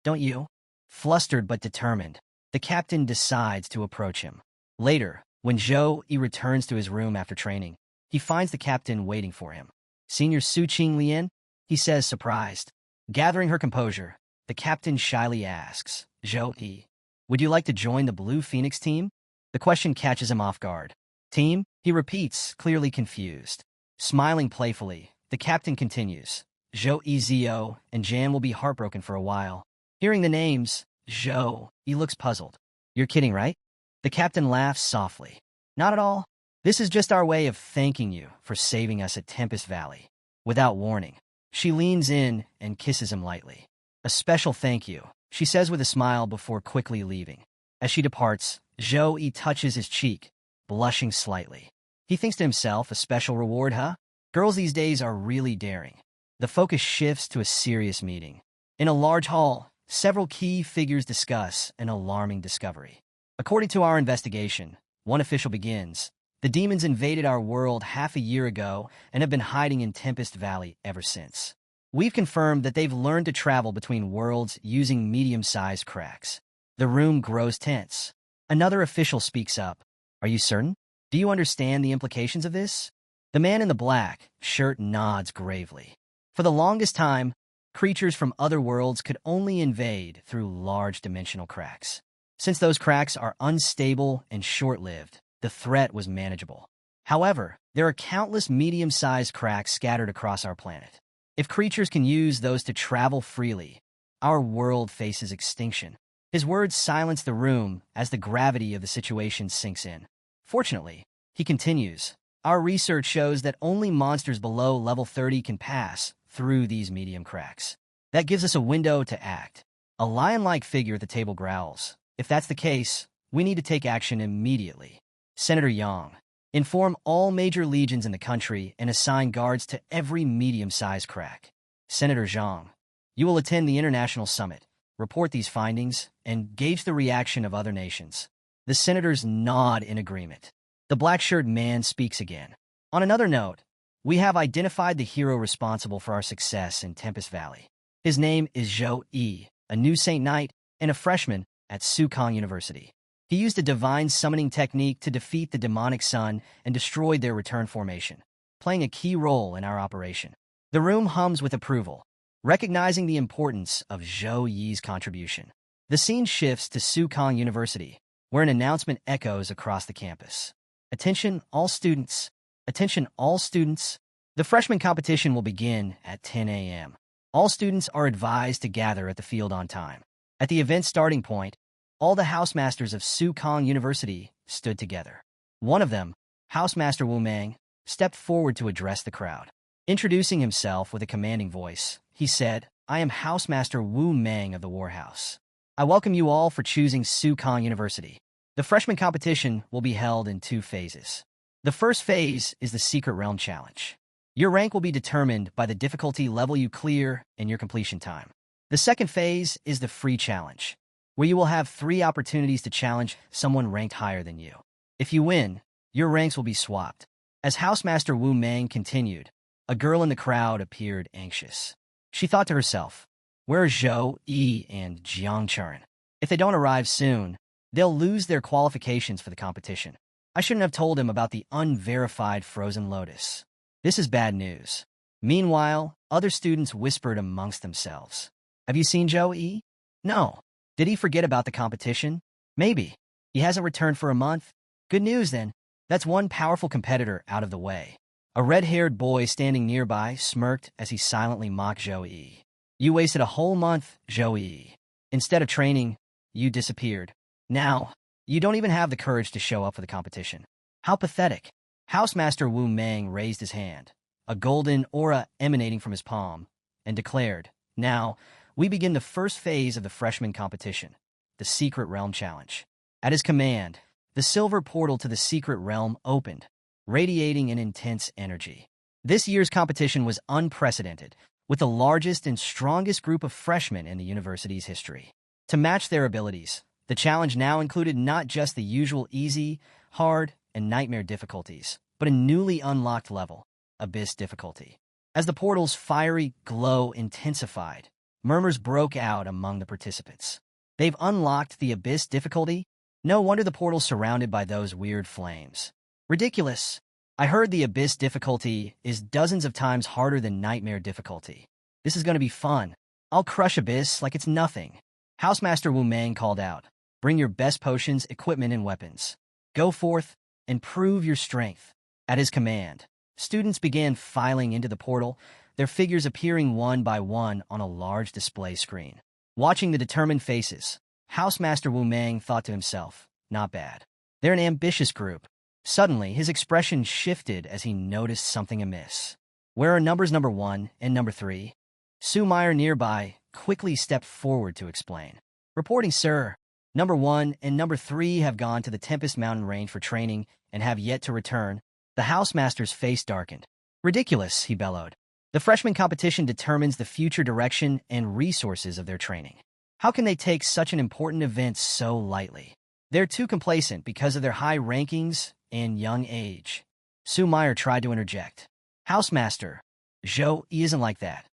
don't you? Flustered but determined, the captain decides to approach him. Later, when Zhou returns to his room after training, he finds the captain waiting for him. Senior Su Qing Lian, he says, surprised. Gathering her composure, the captain shyly asks, Zhou, would you like to join the Blue Phoenix team? The question catches him off guard. Team? He repeats, clearly confused. Smiling playfully, the captain continues. Zhou Zio and Jan will be heartbroken for a while. Hearing the names, Zhou, he looks puzzled. You're kidding, right? The captain laughs softly. Not at all. This is just our way of thanking you for saving us at Tempest Valley. Without warning, she leans in and kisses him lightly. A special thank you, she says with a smile before quickly leaving. As she departs, Zhou touches his cheek, blushing slightly. He thinks to himself, a special reward, huh? Girls these days are really daring. The focus shifts to a serious meeting. In a large hall, several key figures discuss an alarming discovery. According to our investigation, one official begins, the demons invaded our world half a year ago and have been hiding in Tempest Valley ever since. We've confirmed that they've learned to travel between worlds using medium-sized cracks. The room grows tense. Another official speaks up. Are you certain? Do you understand the implications of this? The man in the black shirt nods gravely. For the longest time, creatures from other worlds could only invade through large dimensional cracks. Since those cracks are unstable and short-lived, the threat was manageable. However, there are countless medium-sized cracks scattered across our planet. If creatures can use those to travel freely, our world faces extinction. His words silence the room as the gravity of the situation sinks in. Fortunately, he continues, our research shows that only monsters below level 30 can pass through these medium cracks. That gives us a window to act. A lion-like figure at the table growls. If that's the case, we need to take action immediately. Senator Yang, inform all major legions in the country and assign guards to every medium-sized crack. Senator Zhang, you will attend the International Summit, report these findings, and gauge the reaction of other nations. The senators nod in agreement. The black-shirt man speaks again. On another note, we have identified the hero responsible for our success in Tempest Valley. His name is Zhou Yi, a new Saint Knight and a freshman at Sukong University. He used a divine summoning technique to defeat the demonic sun and destroyed their return formation, playing a key role in our operation. The room hums with approval, recognizing the importance of Zhou Yi's contribution. The scene shifts to Sukong University, where an announcement echoes across the campus. Attention all students! Attention all students! The freshman competition will begin at 10 a.m. All students are advised to gather at the field on time. At the event's starting point, all the housemasters of Sukong University stood together. One of them, Housemaster Wu Mang, stepped forward to address the crowd. Introducing himself with a commanding voice, he said, "I am Housemaster Wu Mang of the Warhouse. I welcome you all for choosing Sukong University. The freshman competition will be held in 2 phases. The first phase is the Secret Realm Challenge. Your rank will be determined by the difficulty level you clear and your completion time. The second phase is the Free Challenge, where you will have 3 opportunities to challenge someone ranked higher than you. If you win, your ranks will be swapped." As Housemaster Wu Mang continued, a girl in the crowd appeared anxious. She thought to herself, "Where are Zhou Yi and Jiang Churen? If they don't arrive soon, they'll lose their qualifications for the competition. I shouldn't have told him about the unverified Frozen Lotus. This is bad news." Meanwhile, other students whispered amongst themselves, "Have you seen Zhou Yi? No. Did he forget about the competition? Maybe. He hasn't returned for a month? Good news, then. That's one powerful competitor out of the way." A red-haired boy standing nearby smirked as he silently mocked Zhou Yi. "You wasted a whole month, Zhou Yi. Instead of training, you disappeared. Now, you don't even have the courage to show up for the competition. How pathetic." Housemaster Wu Mang raised his hand, a golden aura emanating from his palm, and declared, "Now, we begin the first phase of the freshman competition, the Secret Realm Challenge." At his command, the silver portal to the Secret Realm opened, radiating an intense energy. This year's competition was unprecedented, with the largest and strongest group of freshmen in the university's history. To match their abilities, the challenge now included not just the usual easy, hard, and nightmare difficulties, but a newly unlocked level, Abyss difficulty. As the portal's fiery glow intensified, murmurs broke out among the participants. "They've unlocked the Abyss difficulty? No wonder the portal's surrounded by those weird flames. Ridiculous. I heard the Abyss difficulty is dozens of times harder than Nightmare difficulty. This is going to be fun. I'll crush Abyss like it's nothing." Housemaster Wu Mang called out, "Bring your best potions, equipment, and weapons. Go forth and prove your strength." At his command, students began filing into the portal, their figures appearing one by one on a large display screen. Watching the determined faces, Housemaster Wu Mang thought to himself, "Not bad. They're an ambitious group." Suddenly, his expression shifted as he noticed something amiss. "Where are numbers number 1 and number 3? Sue Meyer nearby quickly stepped forward to explain. "Reporting, sir. Number 1 and number 3 have gone to the Tempest Mountain Range for training and have yet to return." The housemaster's face darkened. "Ridiculous," he bellowed. "The freshman competition determines the future direction and resources of their training. How can they take such an important event so lightly? They're too complacent because of their high rankings and young age." Sue Meyer tried to interject. "Housemaster, Zhou Yi isn't like that.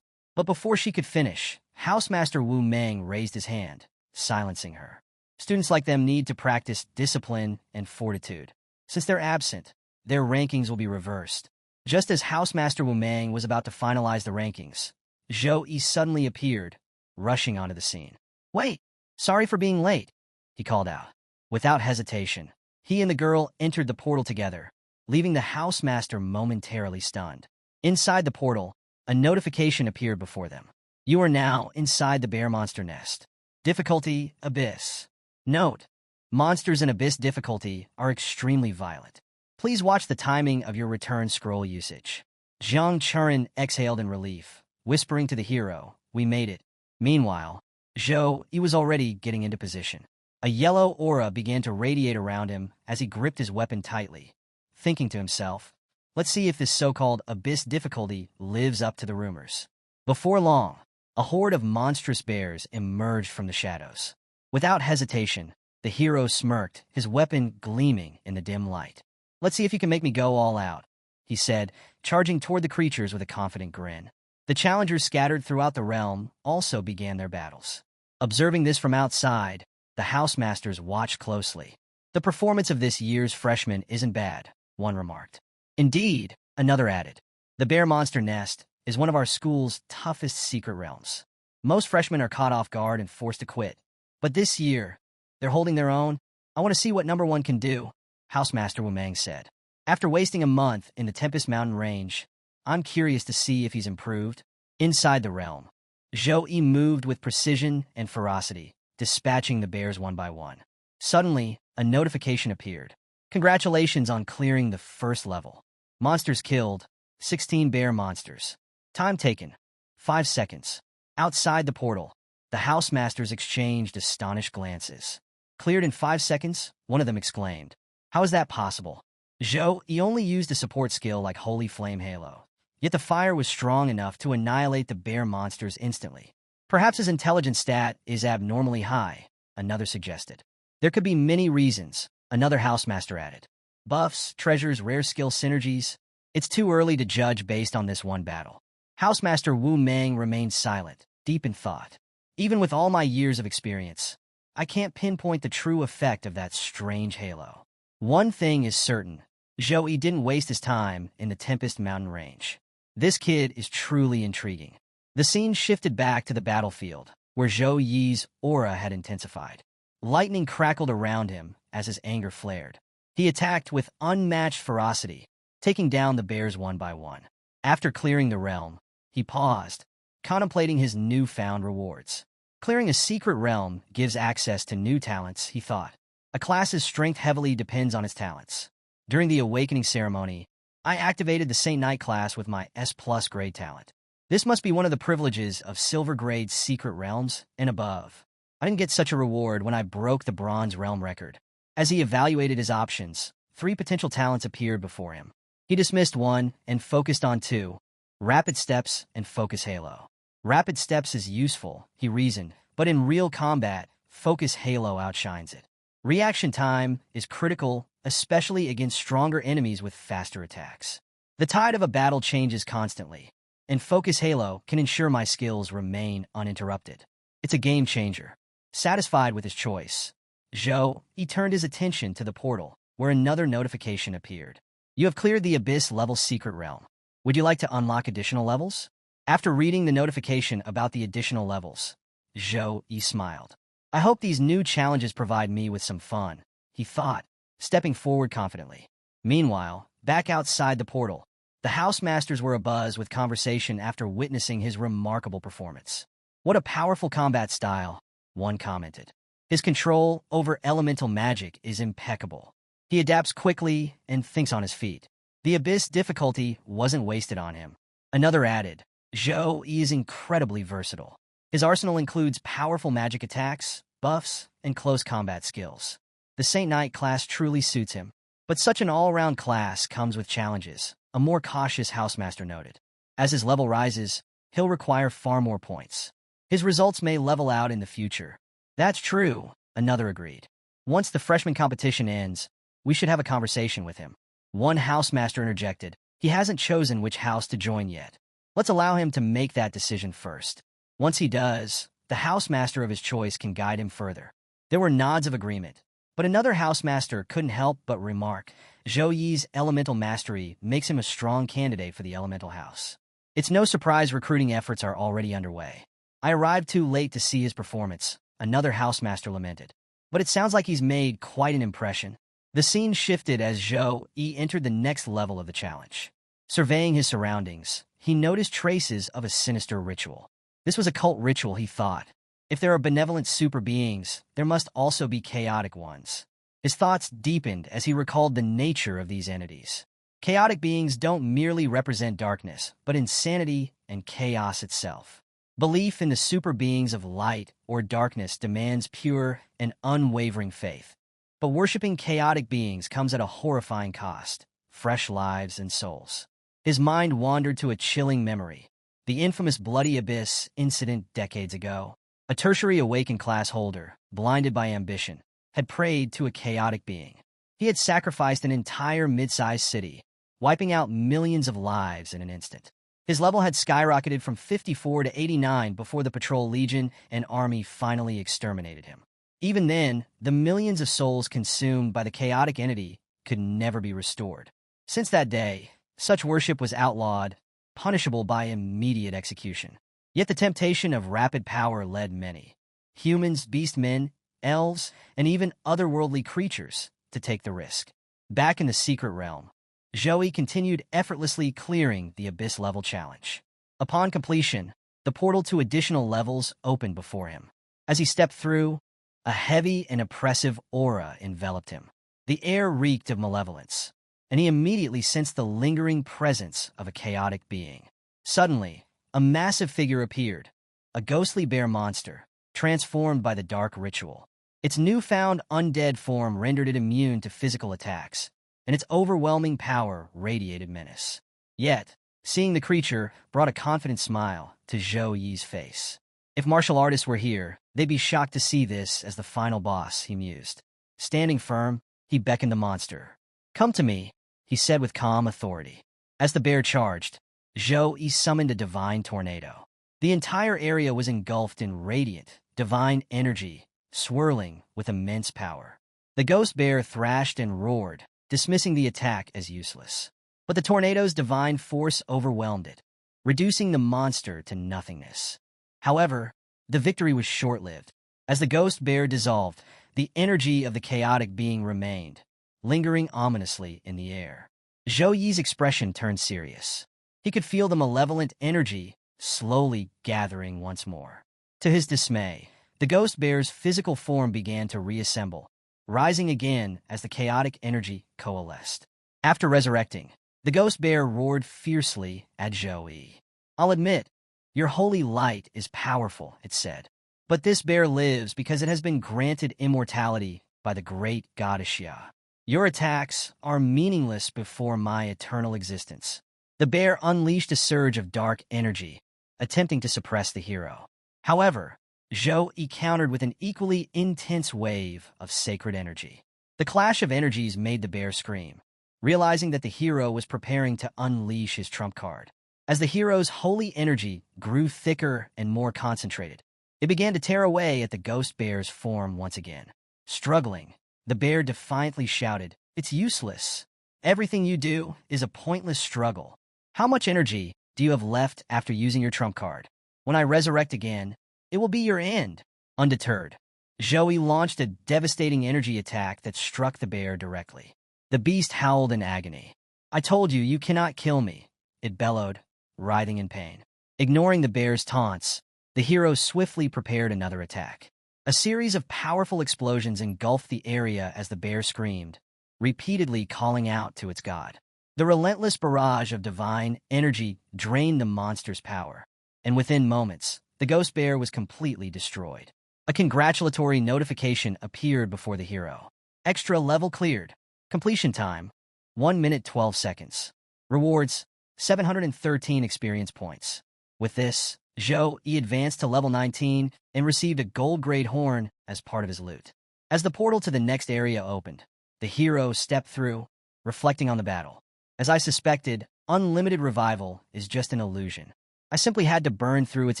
But before she could finish, Housemaster Wu Mang raised his hand, silencing her. "Students like them need to practice discipline and fortitude. Since they're absent, their rankings will be reversed." Just as Housemaster Wu Mang was about to finalize the rankings, Zhou Yi suddenly appeared, rushing onto the scene. "Wait! Sorry for being late," he called out. Without hesitation, he and the girl entered the portal together, leaving the housemaster momentarily stunned. Inside the portal, a notification appeared before them. "You are now inside the bear monster nest. Difficulty, Abyss. Note: monsters in Abyss difficulty are extremely violent. Please watch the timing of your return scroll usage." Jiang Churen exhaled in relief, whispering to the hero, "We made it." Meanwhile, Zhou Yi was already getting into position. A yellow aura began to radiate around him as he gripped his weapon tightly, thinking to himself, "Let's see if this so-called Abyss difficulty lives up to the rumors." Before long, a horde of monstrous bears emerged from the shadows. Without hesitation, The hero smirked, his weapon gleaming in the dim light. "Let's see if you can make me go all out," he said, charging toward the creatures with a confident grin. The challengers scattered throughout the realm also began their battles. Observing this from outside, the housemasters watched closely. "The performance of this year's freshman isn't bad," one remarked. "Indeed," another added. "The bear monster nest is one of our school's toughest secret realms. Most freshmen are caught off guard and forced to quit. But this year, they're holding their own. I want to see what number one can do," Housemaster Wumang said. "After wasting a month in the Tempest Mountain Range, I'm curious to see if he's improved." Inside the realm, Zhou Yi moved with precision and ferocity, dispatching the bears one by one. Suddenly, a notification appeared. "Congratulations on clearing the first level. Monsters killed, 16 bear monsters. Time taken, 5 seconds." Outside the portal, the housemasters exchanged astonished glances. "Cleared in 5 seconds?" one of them exclaimed. "How is that possible?" Zhou Yi only used a support skill like Holy Flame Halo. Yet the fire was strong enough to annihilate the bear monsters instantly. "Perhaps his intelligence stat is abnormally high," another suggested. "There could be many reasons," another housemaster added. "Buffs, treasures, rare skill synergies. It's too early to judge based on this one battle." Housemaster Wu Meng remained silent, deep in thought. "Even with all my years of experience, I can't pinpoint the true effect of that strange halo. One thing is certain, Zhou Yi didn't waste his time in the Tempest Mountain Range. This kid is truly intriguing." The scene shifted back to the battlefield, where Zhou Yi's aura had intensified. Lightning crackled around him as his anger flared. He attacked with unmatched ferocity, taking down the bears one by one. After clearing the realm, he paused, contemplating his newfound rewards. Clearing a secret realm gives access to new talents, he thought. A class's strength heavily depends on its talents. During the awakening ceremony, I activated the Saint Knight class with my S+ grade talent. This must be one of the privileges of silver grade secret realms and above. I didn't get such a reward when I broke the bronze realm record. As he evaluated his options, 3 potential talents appeared before him. He dismissed one and focused on 2, Rapid Steps and Focus Halo. Rapid Steps is useful, he reasoned, but in real combat, Focus Halo outshines it. Reaction time is critical, especially against stronger enemies with faster attacks. The tide of a battle changes constantly, and Focus Halo can ensure my skills remain uninterrupted. It's a game changer. Satisfied with his choice, Zhou Yi turned his attention to the portal, where another notification appeared. "You have cleared the Abyss level secret realm. Would you like to unlock additional levels?" After reading the notification about the additional levels, Zhou Yi smiled. "I hope these new challenges provide me with some fun," he thought, stepping forward confidently. Meanwhile, back outside the portal, the housemasters were abuzz with conversation after witnessing his remarkable performance. "What a powerful combat style," one commented. "His control over elemental magic is impeccable. He adapts quickly and thinks on his feet. The Abyss difficulty wasn't wasted on him." Another added, "Zhou Yi is incredibly versatile. His arsenal includes powerful magic attacks, buffs, and close combat skills. The Saint Knight class truly suits him. But such an all-around class comes with challenges," a more cautious housemaster noted. "As his level rises, he'll require far more points. His results may level out in the future." "That's true," another agreed. "Once the freshman competition ends, we should have a conversation with him." One housemaster interjected, "He hasn't chosen which house to join yet. Let's allow him to make that decision first. Once he does, the housemaster of his choice can guide him further." There were nods of agreement, but another housemaster couldn't help but remark, "Zhou Yi's elemental mastery makes him a strong candidate for the elemental house. It's no surprise recruiting efforts are already underway." "I arrived too late to see his performance," another housemaster lamented. "But it sounds like he's made quite an impression." The scene shifted as Zhou Yi entered the next level of the challenge. Surveying his surroundings, he noticed traces of a sinister ritual. This was a cult ritual, he thought. If there are benevolent super beings, there must also be chaotic ones. His thoughts deepened as he recalled the nature of these entities. Chaotic beings don't merely represent darkness, but insanity and chaos itself. Belief in the super beings of light or darkness demands pure and unwavering faith. But worshipping chaotic beings comes at a horrifying cost: fresh lives and souls. His mind wandered to a chilling memory: the infamous Bloody Abyss incident decades ago. A tertiary awakened class holder, blinded by ambition, had prayed to a chaotic being. He had sacrificed an entire mid-sized city, wiping out millions of lives in an instant. His level had skyrocketed from 54 to 89 before the Patrol Legion and army finally exterminated him. Even then, the millions of souls consumed by the chaotic entity could never be restored. Since that day, such worship was outlawed, punishable by immediate execution. Yet the temptation of rapid power led many, humans, beastmen, elves, and even otherworldly creatures, to take the risk. Back in the secret realm, Joey continued effortlessly clearing the Abyss-level challenge. Upon completion, the portal to additional levels opened before him. As he stepped through, a heavy and oppressive aura enveloped him. The air reeked of malevolence, and he immediately sensed the lingering presence of a chaotic being. Suddenly, a massive figure appeared, a ghostly bear monster, transformed by the dark ritual. Its newfound undead form rendered it immune to physical attacks, and its overwhelming power radiated menace. Yet, seeing the creature brought a confident smile to Zhou Yi's face. If martial artists were here, they'd be shocked to see this as the final boss, he mused. Standing firm, he beckoned the monster. Come to me, he said with calm authority. As the bear charged, Zhou Yi summoned a divine tornado. The entire area was engulfed in radiant, divine energy, swirling with immense power. The ghost bear thrashed and roared, dismissing the attack as useless. But the tornado's divine force overwhelmed it, reducing the monster to nothingness. However, the victory was short-lived. As the ghost bear dissolved, the energy of the chaotic being remained, lingering ominously in the air. Zhou Yi's expression turned serious. He could feel the malevolent energy slowly gathering once more. To his dismay, the ghost bear's physical form began to reassemble, rising again as the chaotic energy coalesced. After resurrecting, the ghost bear roared fiercely at Zhou Yi. I'll admit, your holy light is powerful, it said. But this bear lives because it has been granted immortality by the great goddess Xia. Your attacks are meaningless before my eternal existence. The bear unleashed a surge of dark energy, attempting to suppress the hero. However, Zhou Yi countered with an equally intense wave of sacred energy. The clash of energies made the bear scream, realizing that the hero was preparing to unleash his trump card. As the hero's holy energy grew thicker and more concentrated, it began to tear away at the ghost bear's form once again. Struggling, the bear defiantly shouted, "It's useless. Everything you do is a pointless struggle. How much energy do you have left after using your trump card? When I resurrect again, it will be your end." Undeterred, Zhou Yi launched a devastating energy attack that struck the bear directly. The beast howled in agony. "I told you, you cannot kill me," it bellowed, writhing in pain. Ignoring the bear's taunts, the hero swiftly prepared another attack. A series of powerful explosions engulfed the area as the bear screamed, repeatedly calling out to its god. The relentless barrage of divine energy drained the monster's power, and within moments, the ghost bear was completely destroyed. A congratulatory notification appeared before the hero. Extra level cleared. Completion time, 1 minute 12 seconds. Rewards, 713 experience points. With this, Zhou Yi advanced to level 19 and received a gold-grade horn as part of his loot. As the portal to the next area opened, the hero stepped through, reflecting on the battle. As I suspected, unlimited revival is just an illusion. I simply had to burn through its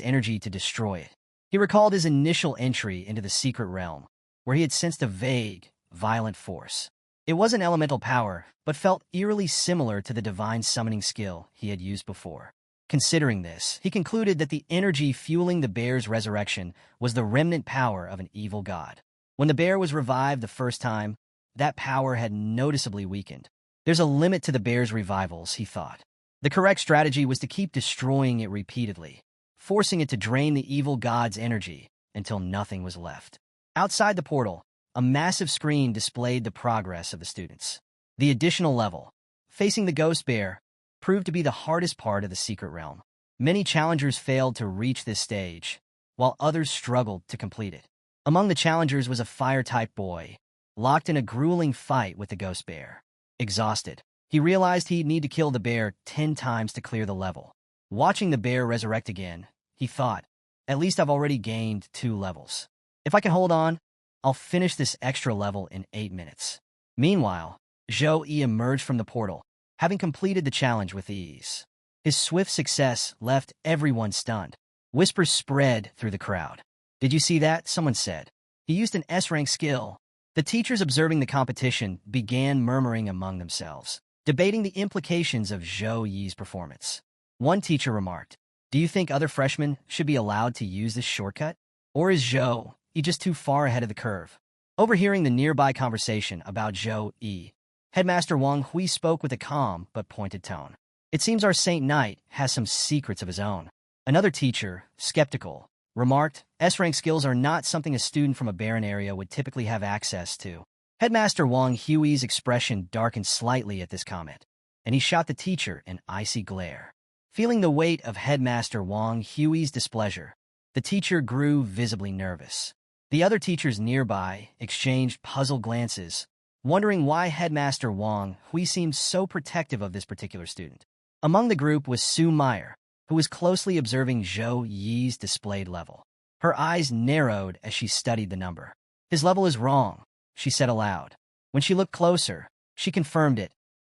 energy to destroy it. He recalled his initial entry into the secret realm, where he had sensed a vague, violent force. It wasn't elemental power, but felt eerily similar to the divine summoning skill he had used before. Considering this, he concluded that the energy fueling the bear's resurrection was the remnant power of an evil god. When the bear was revived the first time, that power had noticeably weakened. There's a limit to the bear's revivals, he thought. The correct strategy was to keep destroying it repeatedly, forcing it to drain the evil god's energy until nothing was left. Outside the portal, a massive screen displayed the progress of the students. The additional level, facing the ghost bear, proved to be the hardest part of the secret realm. Many challengers failed to reach this stage, while others struggled to complete it. Among the challengers was a fire-type boy, locked in a grueling fight with the ghost bear. Exhausted, he realized he'd need to kill the bear 10 times to clear the level. Watching the bear resurrect again, he thought, at least I've already gained 2 levels. If I can hold on, I'll finish this extra level in 8 minutes. Meanwhile, Zhou Yi emerged from the portal, having completed the challenge with ease. His swift success left everyone stunned. Whispers spread through the crowd. "Did you see that?" someone said. "He used an S-rank skill." The teachers observing the competition began murmuring among themselves, debating the implications of Zhou Yi's performance. One teacher remarked, "Do you think other freshmen should be allowed to use this shortcut? Or is Zhou Yi just too far ahead of the curve?" Overhearing the nearby conversation about Zhou Yi, Headmaster Wang Hui spoke with a calm but pointed tone. "It seems our Saint Knight has some secrets of his own." Another teacher, skeptical, remarked, "S-rank skills are not something a student from a barren area would typically have access to." Headmaster Wang Hui's expression darkened slightly at this comment, and he shot the teacher an icy glare. Feeling the weight of Headmaster Wang Hui's displeasure, the teacher grew visibly nervous. The other teachers nearby exchanged puzzled glances, wondering why Headmaster Wang Hui seemed so protective of this particular student. Among the group was Sue Meyer, who was closely observing Zhou Yi's displayed level. Her eyes narrowed as she studied the number. "His level is wrong," she said aloud. When she looked closer, she confirmed it.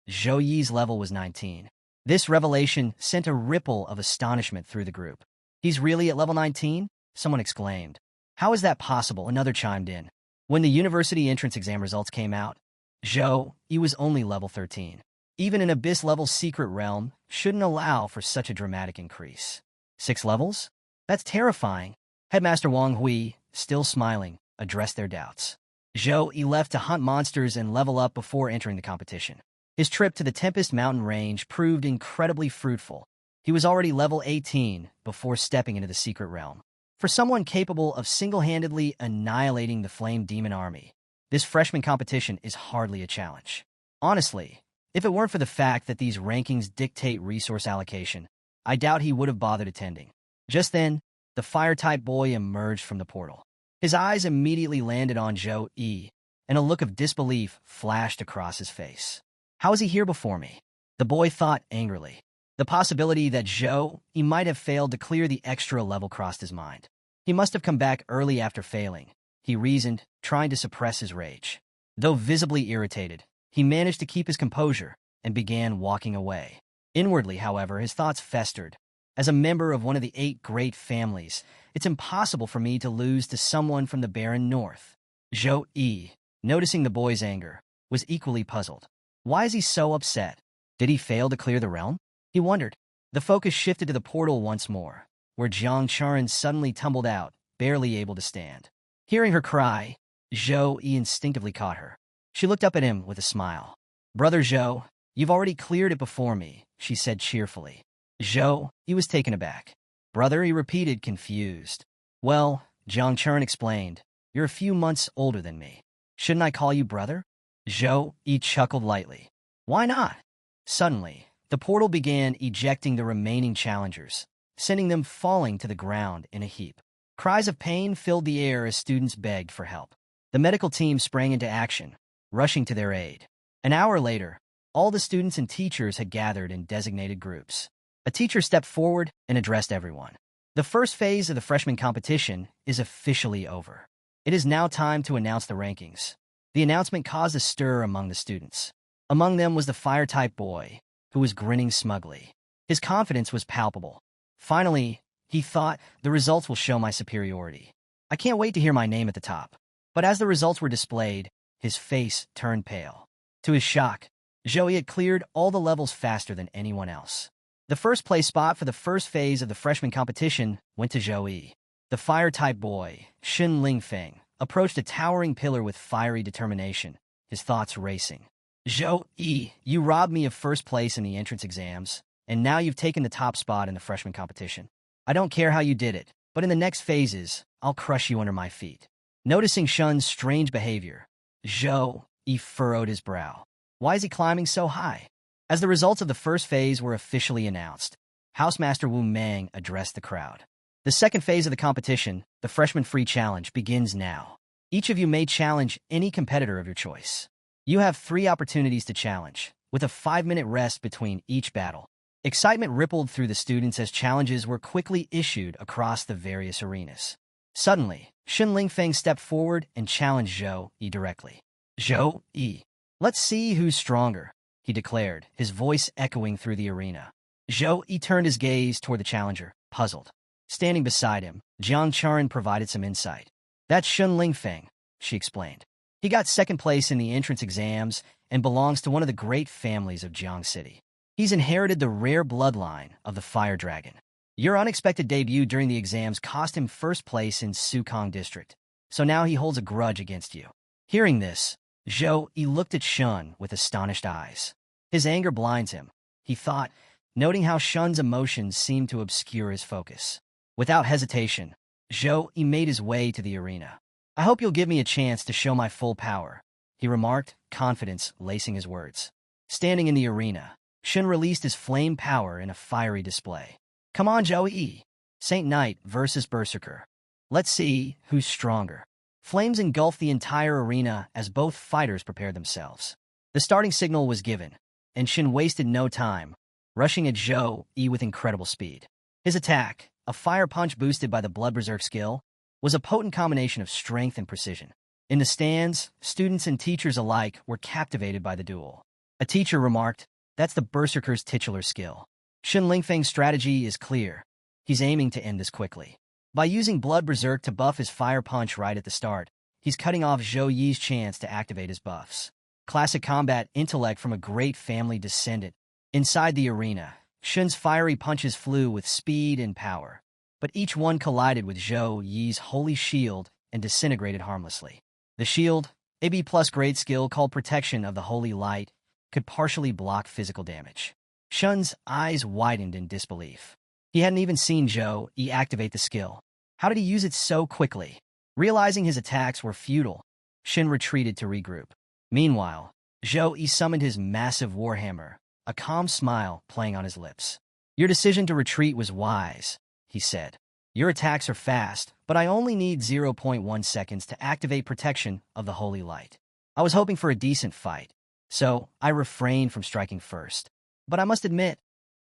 Zhou Yi's level was 19. This revelation sent a ripple of astonishment through the group. "He's really at level 19? Someone exclaimed. "How is that possible?" Another chimed in. When the university entrance exam results came out, Zhou Yi was only level 13. Even an abyss-level secret realm shouldn't allow for such a dramatic increase. 6 levels? That's terrifying. Headmaster Wang Hui, still smiling, addressed their doubts. Zhou Yi left to hunt monsters and level up before entering the competition. His trip to the Tempest Mountain Range proved incredibly fruitful. He was already level 18 before stepping into the secret realm. For someone capable of single-handedly annihilating the Flame Demon Army, this freshman competition is hardly a challenge. Honestly, if it weren't for the fact that these rankings dictate resource allocation, I doubt he would have bothered attending. Just then, the Fire-type boy emerged from the portal. His eyes immediately landed on Zhou Yi, and a look of disbelief flashed across his face. "How is he here before me?" the boy thought angrily. The possibility that Zhou Yi might have failed to clear the extra level crossed his mind. He must have come back early after failing, he reasoned, trying to suppress his rage. Though visibly irritated, he managed to keep his composure and began walking away. Inwardly, however, his thoughts festered. As a member of one of the 8 great families, it's impossible for me to lose to someone from the barren north. Zhou Yi, noticing the boy's anger, was equally puzzled. Why is he so upset? Did he fail to clear the realm? He wondered. The focus shifted to the portal once more, where Jiang Charan suddenly tumbled out, barely able to stand. Hearing her cry, Zhou Yi instinctively caught her. She looked up at him with a smile. "Brother Zhou, you've already cleared it before me," she said cheerfully. Zhou Yi was taken aback. "Brother," he repeated, confused. "Well," Jiang Charan explained, "you're a few months older than me. Shouldn't I call you brother?" Zhou Yi chuckled lightly. "Why not?" Suddenly, the portal began ejecting the remaining challengers, sending them falling to the ground in a heap. Cries of pain filled the air as students begged for help. The medical team sprang into action, rushing to their aid. An hour later, all the students and teachers had gathered in designated groups. A teacher stepped forward and addressed everyone. "The first phase of the freshman competition is officially over. It is now time to announce the rankings." The announcement caused a stir among the students. Among them was the Fire-type boy, who was grinning smugly. His confidence was palpable. Finally, he thought, the results will show my superiority. I can't wait to hear my name at the top. But as the results were displayed, his face turned pale. To his shock, Zhou Yi had cleared all the levels faster than anyone else. The first place spot for the first phase of the freshman competition went to Zhou Yi. The Fire-type boy, Xin Lingfeng, approached a towering pillar with fiery determination, his thoughts racing. "Zhou Yi, you robbed me of first place in the entrance exams, and now you've taken the top spot in the freshman competition. I don't care how you did it, but in the next phases, I'll crush you under my feet." Noticing Shun's strange behavior, Zhou Yi furrowed his brow. Why is he climbing so high? As the results of the first phase were officially announced, Housemaster Wu Mang addressed the crowd. "The second phase of the competition, the Freshman Free Challenge, begins now. Each of you may challenge any competitor of your choice. You have 3 opportunities to challenge, with a 5-minute rest between each battle." Excitement rippled through the students as challenges were quickly issued across the various arenas. Suddenly, Shen Lingfeng stepped forward and challenged Zhou Yi directly. Zhou Yi, let's see who's stronger, he declared, his voice echoing through the arena. Zhou Yi turned his gaze toward the challenger, puzzled. Standing beside him, Jiang Charan provided some insight. That's Shen Lingfeng, she explained. He got second place in the entrance exams and belongs to one of the great families of Jiang City. He's inherited the rare bloodline of the Fire Dragon. Your unexpected debut during the exams cost him first place in Sukong District, so now he holds a grudge against you. Hearing this, Zhou Yi looked at Shun with astonished eyes. His anger blinds him, he thought, noting how Shun's emotions seemed to obscure his focus. Without hesitation, Zhou Yi made his way to the arena. I hope you'll give me a chance to show my full power, he remarked, confidence lacing his words. Standing in the arena, Shun released his flame power in a fiery display. Come on, Zhou Yi. Saint Knight versus Berserker. Let's see who's stronger. Flames engulfed the entire arena as both fighters prepared themselves. The starting signal was given, and Shin wasted no time, rushing at Zhou Yi with incredible speed. His attack, a fire punch boosted by the Blood Berserk skill, was a potent combination of strength and precision. In the stands, students and teachers alike were captivated by the duel. A teacher remarked, "That's the Berserker's titular skill." Shen Lingfeng's strategy is clear. He's aiming to end this quickly. By using Blood Berserk to buff his fire punch right at the start, he's cutting off Zhou Yi's chance to activate his buffs. Classic combat intellect from a great family descendant. Inside the arena, Shen's fiery punches flew with speed and power, but each one collided with Zhou Yi's holy shield and disintegrated harmlessly. The shield, a B+ grade skill called Protection of the Holy Light, could partially block physical damage. Shun's eyes widened in disbelief. He hadn't even seen Zhou Yi activate the skill. How did he use it so quickly? Realizing his attacks were futile, Shin retreated to regroup. Meanwhile, Zhou Yi summoned his massive warhammer, a calm smile playing on his lips. Your decision to retreat was wise, he said. Your attacks are fast, but I only need 0.1 seconds to activate Protection of the Holy Light. I was hoping for a decent fight, so I refrained from striking first. But I must admit,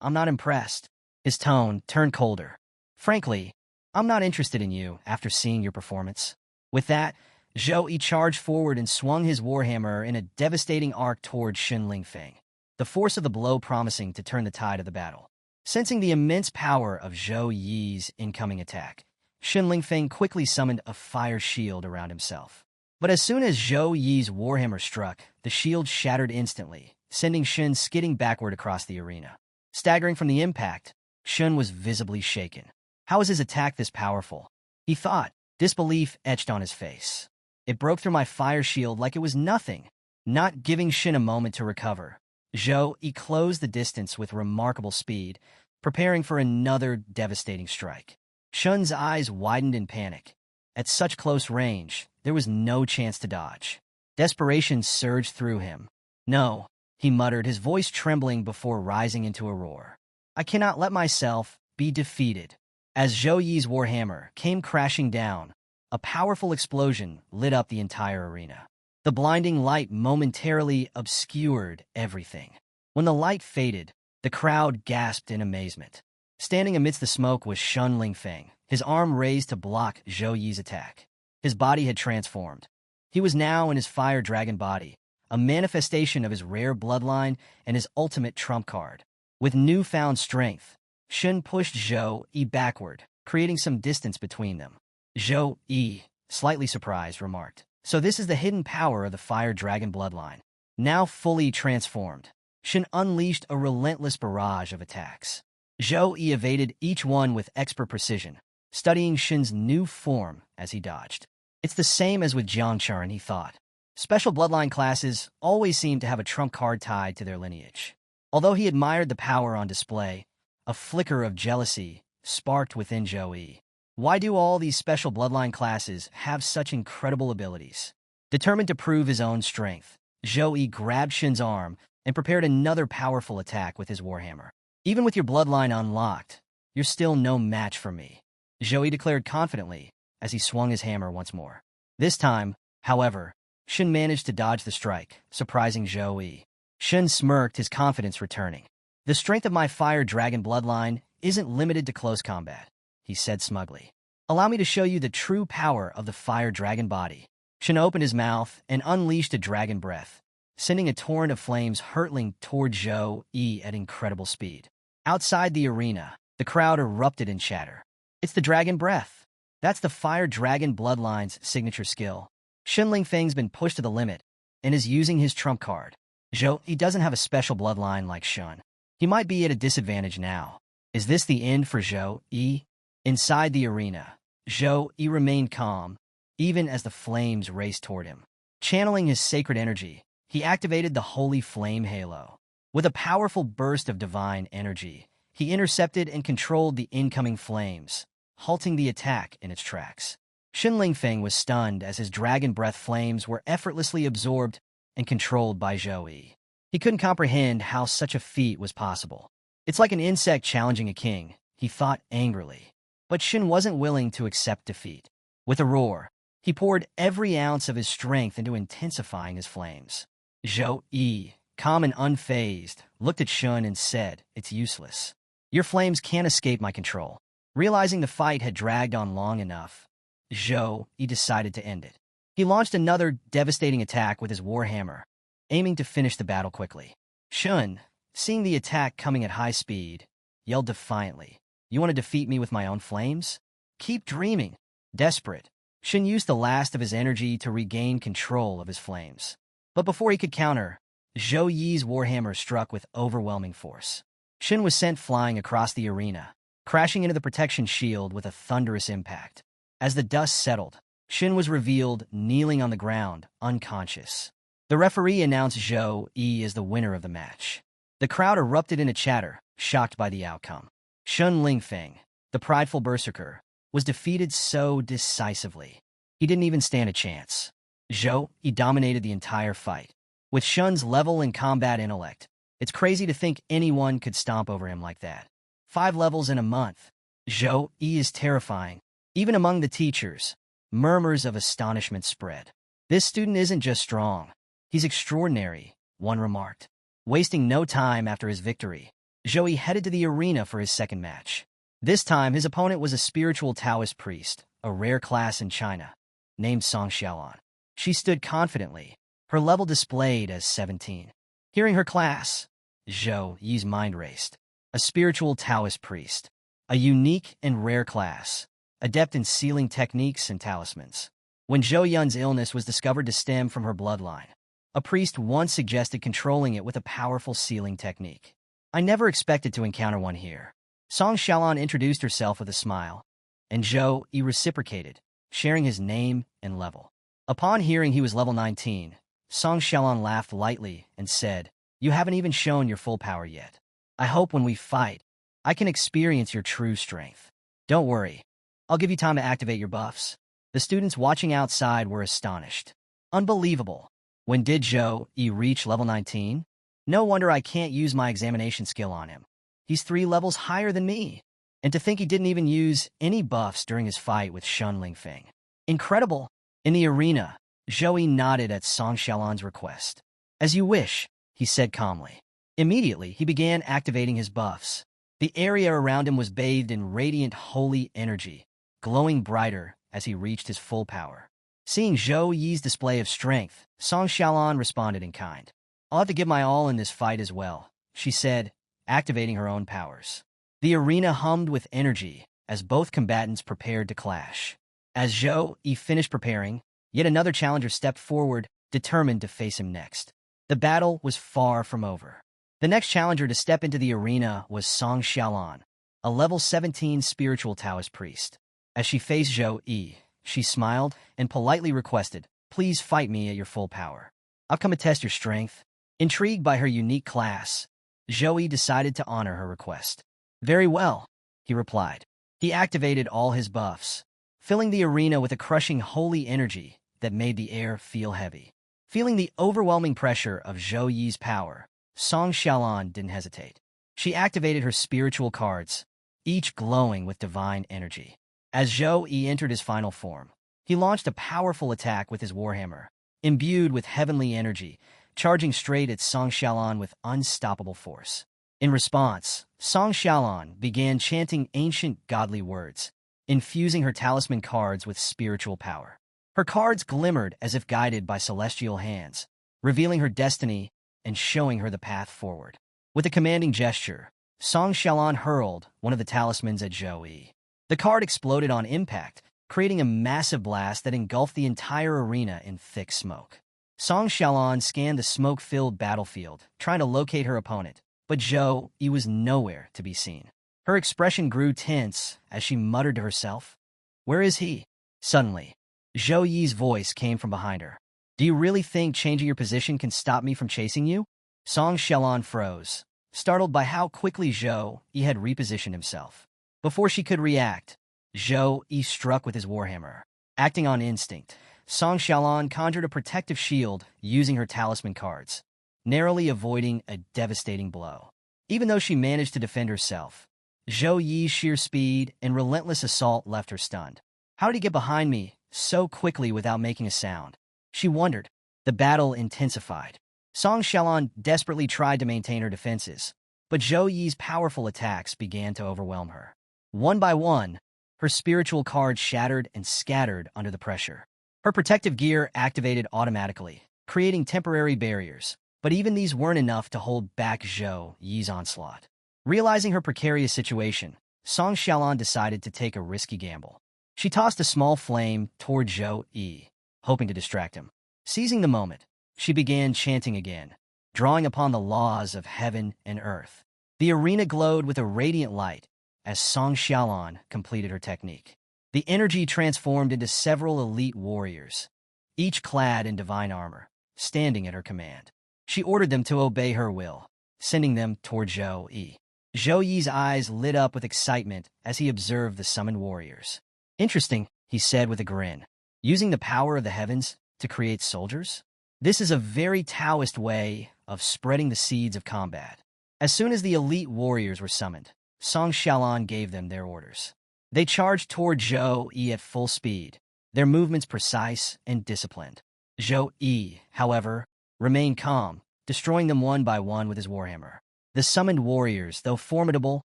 I'm not impressed. His tone turned colder. Frankly, I'm not interested in you after seeing your performance. With that, Zhou Yi charged forward and swung his warhammer in a devastating arc toward Shen Lingfeng, the force of the blow promising to turn the tide of the battle. Sensing the immense power of Zhou Yi's incoming attack, Shen Lingfeng quickly summoned a fire shield around himself. But as soon as Zhou Yi's warhammer struck, the shield shattered instantly, sending Shen skidding backward across the arena. Staggering from the impact, Shen was visibly shaken. How was his attack this powerful? He thought, disbelief etched on his face. It broke through my fire shield like it was nothing. Not giving Shen a moment to recover, Zhou Yi closed the distance with remarkable speed, preparing for another devastating strike. Shen's eyes widened in panic. At such close range, there was no chance to dodge. Desperation surged through him. No, he muttered, his voice trembling before rising into a roar. I cannot let myself be defeated. As Zhou Yi's warhammer came crashing down, a powerful explosion lit up the entire arena. The blinding light momentarily obscured everything. When the light faded, the crowd gasped in amazement. Standing amidst the smoke was Shen Lingfeng, his arm raised to block Zhou Yi's attack. His body had transformed. He was now in his fire dragon body, a manifestation of his rare bloodline and his ultimate trump card. With newfound strength, Shen pushed Zhou Yi backward, creating some distance between them. Zhou Yi, slightly surprised, remarked, "So this is the hidden power of the fire dragon bloodline." Now fully transformed, Shen unleashed a relentless barrage of attacks. Zhou Yi evaded each one with expert precision, studying Shen's new form as he dodged. It's the same as with Jiang Charan, he thought. Special bloodline classes always seem to have a trump card tied to their lineage. Although he admired the power on display, a flicker of jealousy sparked within Zhou Yi. Why do all these special bloodline classes have such incredible abilities? Determined to prove his own strength, Zhou Yi grabbed Shen's arm and prepared another powerful attack with his warhammer. Even with your bloodline unlocked, you're still no match for me, Zhou Yi declared confidently as he swung his hammer once more. This time, however, Shen managed to dodge the strike, surprising Zhou Yi. Shen smirked, his confidence returning. The strength of my fire dragon bloodline isn't limited to close combat, he said smugly. Allow me to show you the true power of the fire dragon body. Shen opened his mouth and unleashed a dragon breath, sending a torrent of flames hurtling toward Zhou Yi at incredible speed. Outside the arena, the crowd erupted in chatter. It's the dragon breath. That's the fire dragon bloodline's signature skill. Shen Lingfeng's been pushed to the limit and is using his trump card. Zhou Yi doesn't have a special bloodline like Shen. He might be at a disadvantage now. Is this the end for Zhou Yi? Inside the arena, Zhou Yi remained calm, even as the flames raced toward him. Channeling his sacred energy, he activated the Holy Flame Halo. With a powerful burst of divine energy, he intercepted and controlled the incoming flames, halting the attack in its tracks. Shen Lingfeng was stunned as his dragon breath flames were effortlessly absorbed and controlled by Zhou Yi. He couldn't comprehend how such a feat was possible. It's like an insect challenging a king, he thought angrily. But Shen wasn't willing to accept defeat. With a roar, he poured every ounce of his strength into intensifying his flames. Zhou Yi, calm and unfazed, looked at Shen and said, "It's useless. Your flames can't escape my control." Realizing the fight had dragged on long enough, Zhou Yi decided to end it. He launched another devastating attack with his warhammer, aiming to finish the battle quickly. Shen, seeing the attack coming at high speed, yelled defiantly, "You want to defeat me with my own flames? Keep dreaming." Desperate, Shen used the last of his energy to regain control of his flames. But before he could counter, Zhou Yi's warhammer struck with overwhelming force. Shen was sent flying across the arena, crashing into the protection shield with a thunderous impact. As the dust settled, Shen was revealed kneeling on the ground, unconscious. The referee announced Zhou Yi as the winner of the match. The crowd erupted into chatter, shocked by the outcome. Shen Lingfeng, the prideful berserker, was defeated so decisively. He didn't even stand a chance. Zhou Yi dominated the entire fight. With Shen's level and combat intellect, it's crazy to think anyone could stomp over him like that. 5 levels in a month. Zhou Yi is terrifying. Even among the teachers, murmurs of astonishment spread. This student isn't just strong. He's extraordinary, one remarked. Wasting no time after his victory, Zhou Yi headed to the arena for his second match. This time, his opponent was a spiritual Taoist priest, a rare class in China, named Song Xiaolan. She stood confidently, her level displayed as 17. Hearing her class, Zhou Yi's mind raced. A spiritual Taoist priest, a unique and rare class, adept in sealing techniques and talismans. When Zhou Yun's illness was discovered to stem from her bloodline, a priest once suggested controlling it with a powerful sealing technique. "I never expected to encounter one here." Song Xiaolan introduced herself with a smile, and Zhou Yi reciprocated, sharing his name and level. Upon hearing he was level 19, Song Xiaolan laughed lightly and said, "You haven't even shown your full power yet. I hope when we fight, I can experience your true strength. Don't worry, I'll give you time to activate your buffs." The students watching outside were astonished. Unbelievable. When did Zhou Yi reach level 19? No wonder I can't use my examination skill on him. He's 3 levels higher than me. And to think he didn't even use any buffs during his fight with Shen Lingfeng. Incredible. In the arena, Zhou Yi nodded at Song Xiaolan's request. "As you wish," he said calmly. Immediately, he began activating his buffs. The area around him was bathed in radiant holy energy, glowing brighter as he reached his full power. Seeing Zhou Yi's display of strength, Song Xiaolan responded in kind. "I'll have to give my all in this fight as well," she said, activating her own powers. The arena hummed with energy as both combatants prepared to clash. As Zhou Yi finished preparing, yet another challenger stepped forward, determined to face him next. The battle was far from over. The next challenger to step into the arena was Song Xiaolan, a level 17 spiritual Taoist priest. As she faced Zhou Yi, she smiled and politely requested, "Please fight me at your full power. I've come to test your strength." Intrigued by her unique class, Zhou Yi decided to honor her request. "Very well," he replied. He activated all his buffs, filling the arena with a crushing holy energy that made the air feel heavy. Feeling the overwhelming pressure of Zhou Yi's power, Song Xiaolan didn't hesitate. She activated her spiritual cards, each glowing with divine energy. As Zhou Yi entered his final form, he launched a powerful attack with his warhammer, imbued with heavenly energy, charging straight at Song Xiaolan with unstoppable force. In response, Song Xiaolan began chanting ancient godly words, infusing her talisman cards with spiritual power. Her cards glimmered as if guided by celestial hands, revealing her destiny and showing her the path forward. With a commanding gesture, Song Xiaolan hurled one of the talismans at Zhou Yi. The card exploded on impact, creating a massive blast that engulfed the entire arena in thick smoke. Song Xiaolan scanned the smoke-filled battlefield, trying to locate her opponent, but Zhou Yi was nowhere to be seen. Her expression grew tense as she muttered to herself, "Where is he?" Suddenly, Zhou Yi's voice came from behind her. "Do you really think changing your position can stop me from chasing you?" Song Xiaolan froze, startled by how quickly Zhou Yi had repositioned himself. Before she could react, Zhou Yi struck with his warhammer. Acting on instinct, Song Xiaolan conjured a protective shield using her talisman cards, narrowly avoiding a devastating blow. Even though she managed to defend herself, Zhou Yi's sheer speed and relentless assault left her stunned. How did he get behind me so quickly without making a sound? She wondered. The battle intensified. Song Xiaolan desperately tried to maintain her defenses, but Zhou Yi's powerful attacks began to overwhelm her. One by one, her spiritual cards shattered and scattered under the pressure. Her protective gear activated automatically, creating temporary barriers, but even these weren't enough to hold back Zhou Yi's onslaught. Realizing her precarious situation, Song Xiaolan decided to take a risky gamble. She tossed a small flame toward Zhou Yi, hoping to distract him. Seizing the moment, she began chanting again, drawing upon the laws of heaven and earth. The arena glowed with a radiant light as Song Xiaolan completed her technique. The energy transformed into several elite warriors, each clad in divine armor, standing at her command. She ordered them to obey her will, sending them toward Zhou Yi. Zhou Yi's eyes lit up with excitement as he observed the summoned warriors. "Interesting," he said with a grin. "Using the power of the heavens to create soldiers? This is a very Taoist way of spreading the seeds of combat." As soon as the elite warriors were summoned, Song Xiaolan gave them their orders. They charged toward Zhou Yi at full speed, their movements precise and disciplined. Zhou Yi, however, remained calm, destroying them one by one with his warhammer. The summoned warriors, though formidable,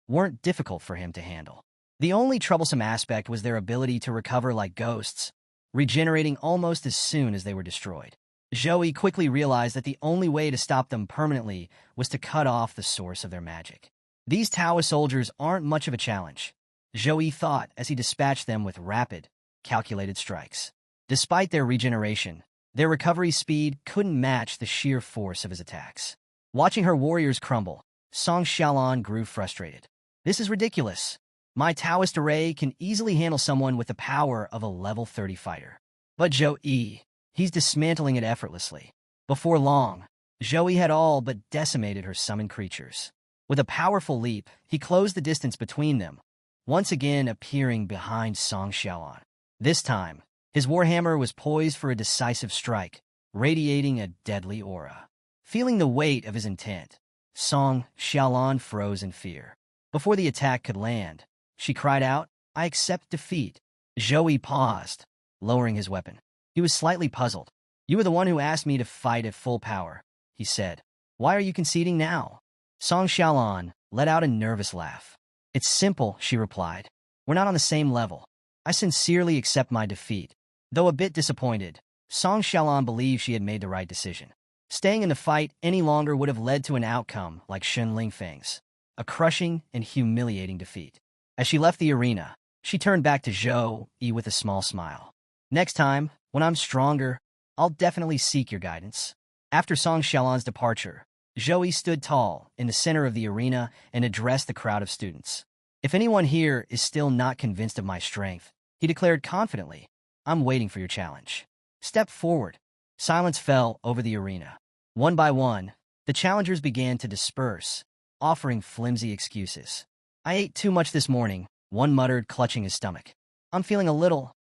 weren't difficult for him to handle. The only troublesome aspect was their ability to recover like ghosts, regenerating almost as soon as they were destroyed. Zhou Yi quickly realized that the only way to stop them permanently was to cut off the source of their magic. These Taoist soldiers aren't much of a challenge, Zhou Yi thought as he dispatched them with rapid, calculated strikes. Despite their regeneration, their recovery speed couldn't match the sheer force of his attacks. Watching her warriors crumble, Song Xiaolan grew frustrated. "This is ridiculous. My Taoist array can easily handle someone with the power of a level 30 fighter. But Zhou Yi, he's dismantling it effortlessly." Before long, Zhou Yi had all but decimated her summoned creatures. With a powerful leap, he closed the distance between them, once again appearing behind Song Xiaolan. This time, his warhammer was poised for a decisive strike, radiating a deadly aura. Feeling the weight of his intent, Song Xiaolan froze in fear. Before the attack could land, she cried out, "I accept defeat." Zhou Yi paused, lowering his weapon. He was slightly puzzled. "You were the one who asked me to fight at full power," he said. "Why are you conceding now?" Song Xiaolan let out a nervous laugh. "It's simple," she replied. "We're not on the same level. I sincerely accept my defeat." Though a bit disappointed, Song Xiaolan believed she had made the right decision. Staying in the fight any longer would have led to an outcome like Shen Lingfeng's, a crushing and humiliating defeat. As she left the arena, she turned back to Zhou Yi with a small smile. "Next time, when I'm stronger, I'll definitely seek your guidance." After Song Xiaolan's departure, Zhou Yi stood tall in the center of the arena and addressed the crowd of students. "If anyone here is still not convinced of my strength," he declared confidently, "I'm waiting for your challenge. Step forward." Silence fell over the arena. One by one, the challengers began to disperse, offering flimsy excuses. "I ate too much this morning," one muttered, clutching his stomach. "I'm feeling a little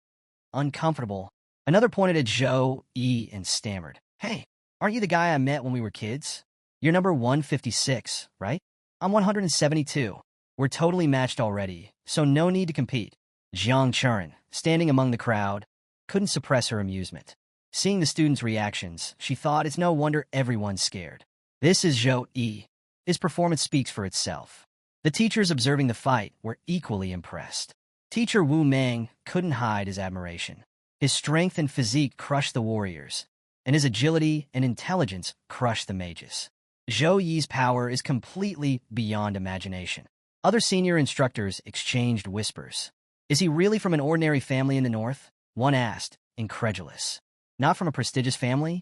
uncomfortable." Another pointed at Zhou Yi and stammered, "Hey, aren't you the guy I met when we were kids? You're number 156, right? I'm 172. We're totally matched already, so no need to compete." Jiang Churin, standing among the crowd, couldn't suppress her amusement. Seeing the students' reactions, she thought it's no wonder everyone's scared. This is Zhou Yi. His performance speaks for itself. The teachers observing the fight were equally impressed. Teacher Wu Mang couldn't hide his admiration. His strength and physique crushed the warriors, and his agility and intelligence crushed the mages. Zhou Yi's power is completely beyond imagination. Other senior instructors exchanged whispers. Is he really from an ordinary family in the north? One asked, incredulous. Not from a prestigious family?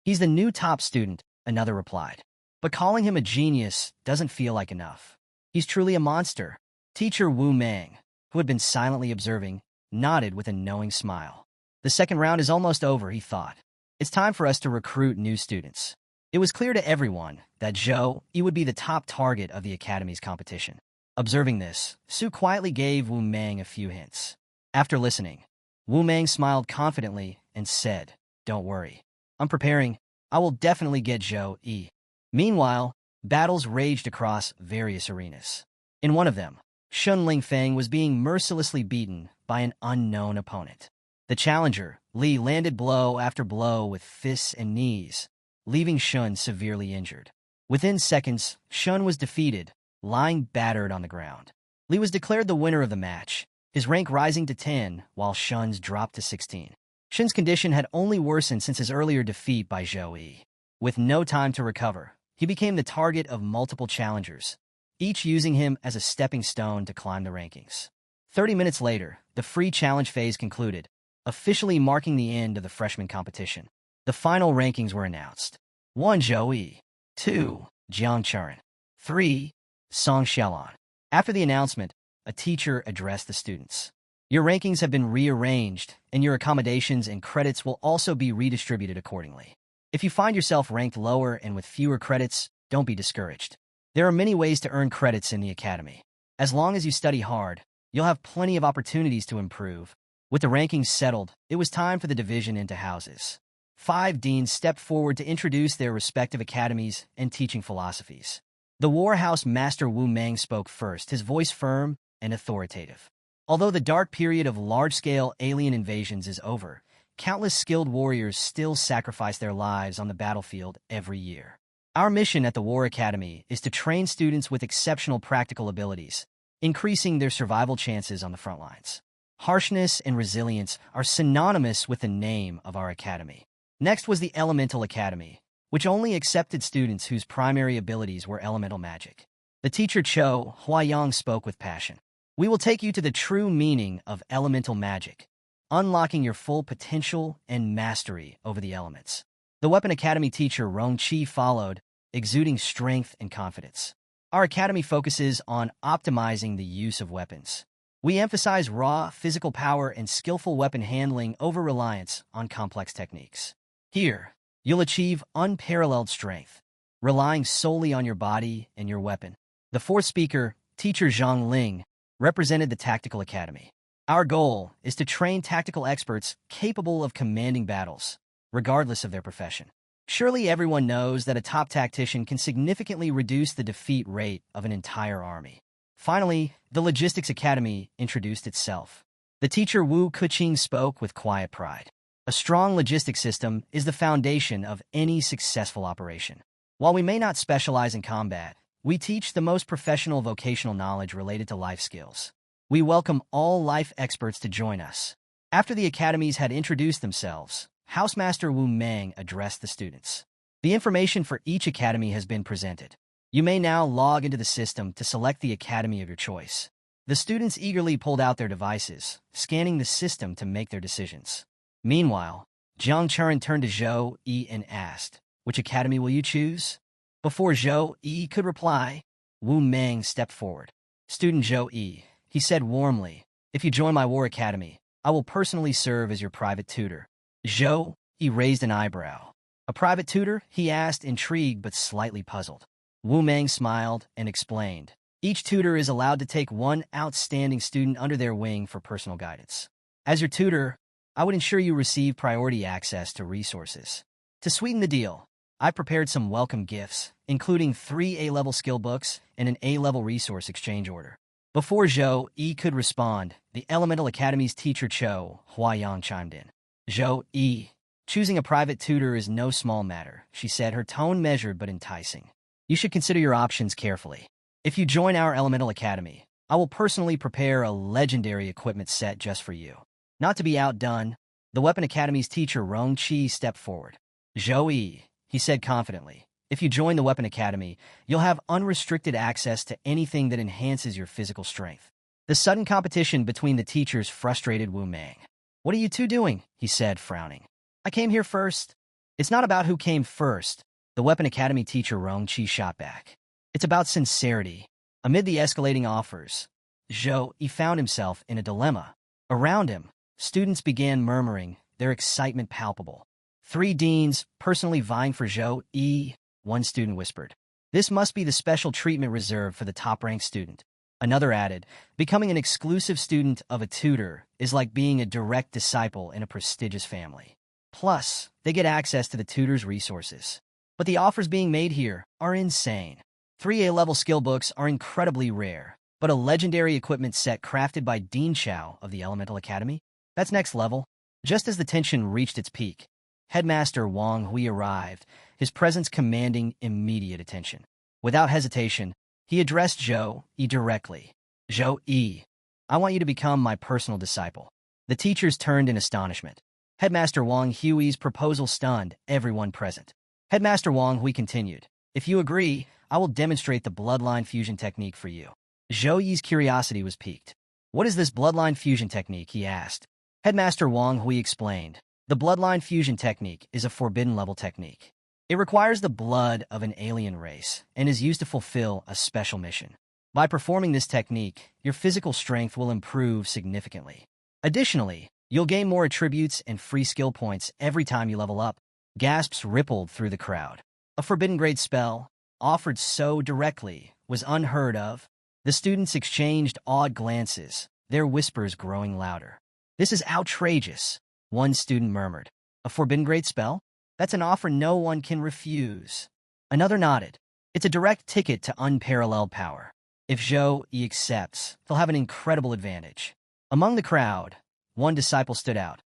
He's the new top student, another replied. But calling him a genius doesn't feel like enough. He's truly a monster. Teacher Wu Mang, who had been silently observing, nodded with a knowing smile. The second round is almost over, he thought. It's time for us to recruit new students. It was clear to everyone that Zhou Yi would be the top target of the academy's competition. Observing this, Su quietly gave Wu Mang a few hints. After listening, Wu Mang smiled confidently and said, "Don't worry. I'm preparing. I will definitely get Zhou Yi." Meanwhile, battles raged across various arenas. In one of them, Shun Lingfeng was being mercilessly beaten by an unknown opponent. The challenger, Li, landed blow after blow with fists and knees, leaving Shun severely injured. Within seconds, Shun was defeated, lying battered on the ground. Li was declared the winner of the match, his rank rising to 10, while Shun's dropped to 16. Shun's condition had only worsened since his earlier defeat by Zhou Yi. With no time to recover, he became the target of multiple challengers, each using him as a stepping stone to climb the rankings. 30 minutes later, the free challenge phase concluded, officially marking the end of the freshman competition. The final rankings were announced. 1. Zhou Yi. 2. Jiang Churen. 3. Song Xiaolon. After the announcement, a teacher addressed the students. Your rankings have been rearranged, and your accommodations and credits will also be redistributed accordingly. If you find yourself ranked lower and with fewer credits, don't be discouraged. There are many ways to earn credits in the academy. As long as you study hard, you'll have plenty of opportunities to improve. With the rankings settled, it was time for the division into houses. 5 deans stepped forward to introduce their respective academies and teaching philosophies. The Warhouse Master Wu Mang spoke first, his voice firm and authoritative. Although the dark period of large-scale alien invasions is over, countless skilled warriors still sacrifice their lives on the battlefield every year. Our mission at the War Academy is to train students with exceptional practical abilities, increasing their survival chances on the front lines. Harshness and resilience are synonymous with the name of our academy. Next was the Elemental Academy, which only accepted students whose primary abilities were elemental magic. The teacher Cho Huayang spoke with passion. We will take you to the true meaning of elemental magic, unlocking your full potential and mastery over the elements. The Weapon Academy teacher Rong Qi followed, exuding strength and confidence. Our academy focuses on optimizing the use of weapons. We emphasize raw physical power and skillful weapon handling over reliance on complex techniques. Here, you'll achieve unparalleled strength, relying solely on your body and your weapon. The fourth speaker, teacher Zhang Ling, represented the Tactical Academy. Our goal is to train tactical experts capable of commanding battles, regardless of their profession. Surely everyone knows that a top tactician can significantly reduce the defeat rate of an entire army. Finally, the Logistics Academy introduced itself. The teacher Wu Kuqing spoke with quiet pride. A strong logistics system is the foundation of any successful operation. While we may not specialize in combat, we teach the most professional vocational knowledge related to life skills. We welcome all life experts to join us. After the academies had introduced themselves, Housemaster Wu Mang addressed the students. The information for each academy has been presented. You may now log into the system to select the academy of your choice. The students eagerly pulled out their devices, scanning the system to make their decisions. Meanwhile, Jiang Churen turned to Zhou Yi and asked, "Which academy will you choose?" Before Zhou Yi could reply, Wu Mang stepped forward. "Student Zhou Yi," he said warmly, "if you join my War Academy, I will personally serve as your private tutor." Zhou Yi raised an eyebrow. "A private tutor?" he asked, intrigued but slightly puzzled. Wu Mang smiled and explained, "Each tutor is allowed to take one outstanding student under their wing for personal guidance. As your tutor, I would ensure you receive priority access to resources. To sweeten the deal, I prepared some welcome gifts, including 3 A-level skill books and an A-level resource exchange order." Before Zhou Yi could respond, the Elemental Academy's teacher Cho Huayang chimed in. "Zhou Yi, choosing a private tutor is no small matter," she said, her tone measured but enticing. "You should consider your options carefully. If you join our Elemental Academy, I will personally prepare a legendary equipment set just for you. Not to be outdone, the Weapon Academy's teacher Rong Chi stepped forward. Zhou, he said confidently, if you join the Weapon Academy, you'll have unrestricted access to anything that enhances your physical strength. The sudden competition between the teachers frustrated Wu Mang. What are you two doing? He said, frowning. I came here first. It's not about who came first, the Weapon Academy teacher Rong Chi shot back. It's about sincerity. Amid the escalating offers, Zhou found himself in a dilemma. Around him, students began murmuring, their excitement palpable. 3 deans personally vying for Zhou, one student whispered. This must be the special treatment reserved for the top-ranked student. Another added, becoming an exclusive student of a tutor is like being a direct disciple in a prestigious family. Plus, they get access to the tutor's resources. But the offers being made here are insane. 3 A-level skill books are incredibly rare, but a legendary equipment set crafted by Dean Chao of the Elemental Academy? That's next level. Just as the tension reached its peak, Headmaster Wang Hui arrived, his presence commanding immediate attention. Without hesitation, he addressed Zhou directly. Zhou, I want you to become my personal disciple. The teachers turned in astonishment. Headmaster Wang Hui's proposal stunned everyone present. Headmaster Wang Hui continued, if you agree, I will demonstrate the Bloodline fusion technique for you. Zhou's curiosity was piqued. What is this Bloodline fusion technique, he asked. Headmaster Wang Hui explained, the Bloodline fusion technique is a forbidden-level technique. It requires the blood of an alien race and is used to fulfill a special mission. By performing this technique, your physical strength will improve significantly. Additionally, you'll gain more attributes and free skill points every time you level up. Gasps rippled through the crowd. A forbidden-grade spell, offered so directly, was unheard of. The students exchanged awed glances, their whispers growing louder. This is outrageous, one student murmured. A forbidden-grade spell? That's an offer no one can refuse. Another nodded. It's a direct ticket to unparalleled power. If Zhou accepts, they'll have an incredible advantage. Among the crowd, one disciple stood out.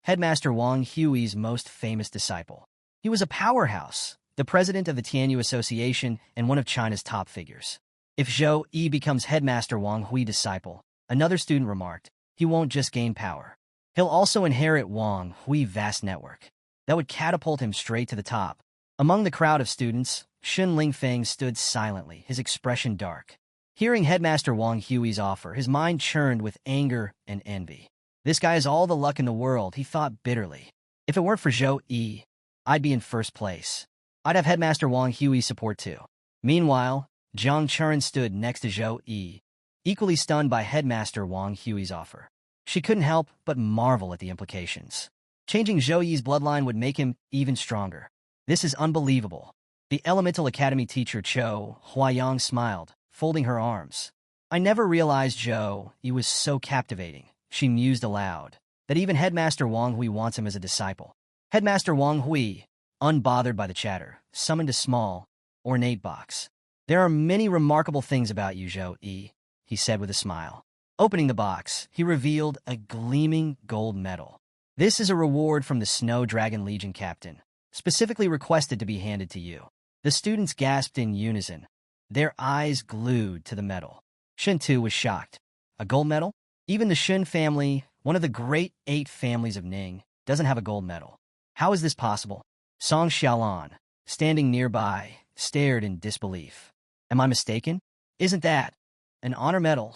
Headmaster Wang Hui's most famous disciple. He was a powerhouse, the president of the Tianyu Association and one of China's top figures. If Zhou becomes Headmaster Wang Hui disciple, another student remarked, he won't just gain power. He'll also inherit Wang Hui's vast network. That would catapult him straight to the top. Among the crowd of students, Shun Lingfeng stood silently, his expression dark. Hearing Headmaster Wang Hui's offer, his mind churned with anger and envy. This guy has all the luck in the world, he thought bitterly. If it weren't for Zhou, I'd be in first place. I'd have Headmaster Wang Hui's support too. Meanwhile, Zhang Churen stood next to Zhou, equally stunned by Headmaster Wang Hui's offer. She couldn't help but marvel at the implications. Changing Zhou's bloodline would make him even stronger. This is unbelievable. The Elemental Academy teacher Cho Huayang smiled, folding her arms. I never realized Zhou was so captivating, she mused aloud, that even Headmaster Wang Hui wants him as a disciple. Headmaster Wang Hui, unbothered by the chatter, summoned a small, ornate box. There are many remarkable things about you, Zhou, he said with a smile. Opening the box, he revealed a gleaming gold medal. This is a reward from the Snow Dragon Legion captain, specifically requested to be handed to you. The students gasped in unison, their eyes glued to the medal. Shun too was shocked. A gold medal? Even the Shun family, one of the great 8 families of Ning, doesn't have a gold medal. How is this possible? Song Xiaolan, standing nearby, stared in disbelief. Am I mistaken? Isn't that an honor medal?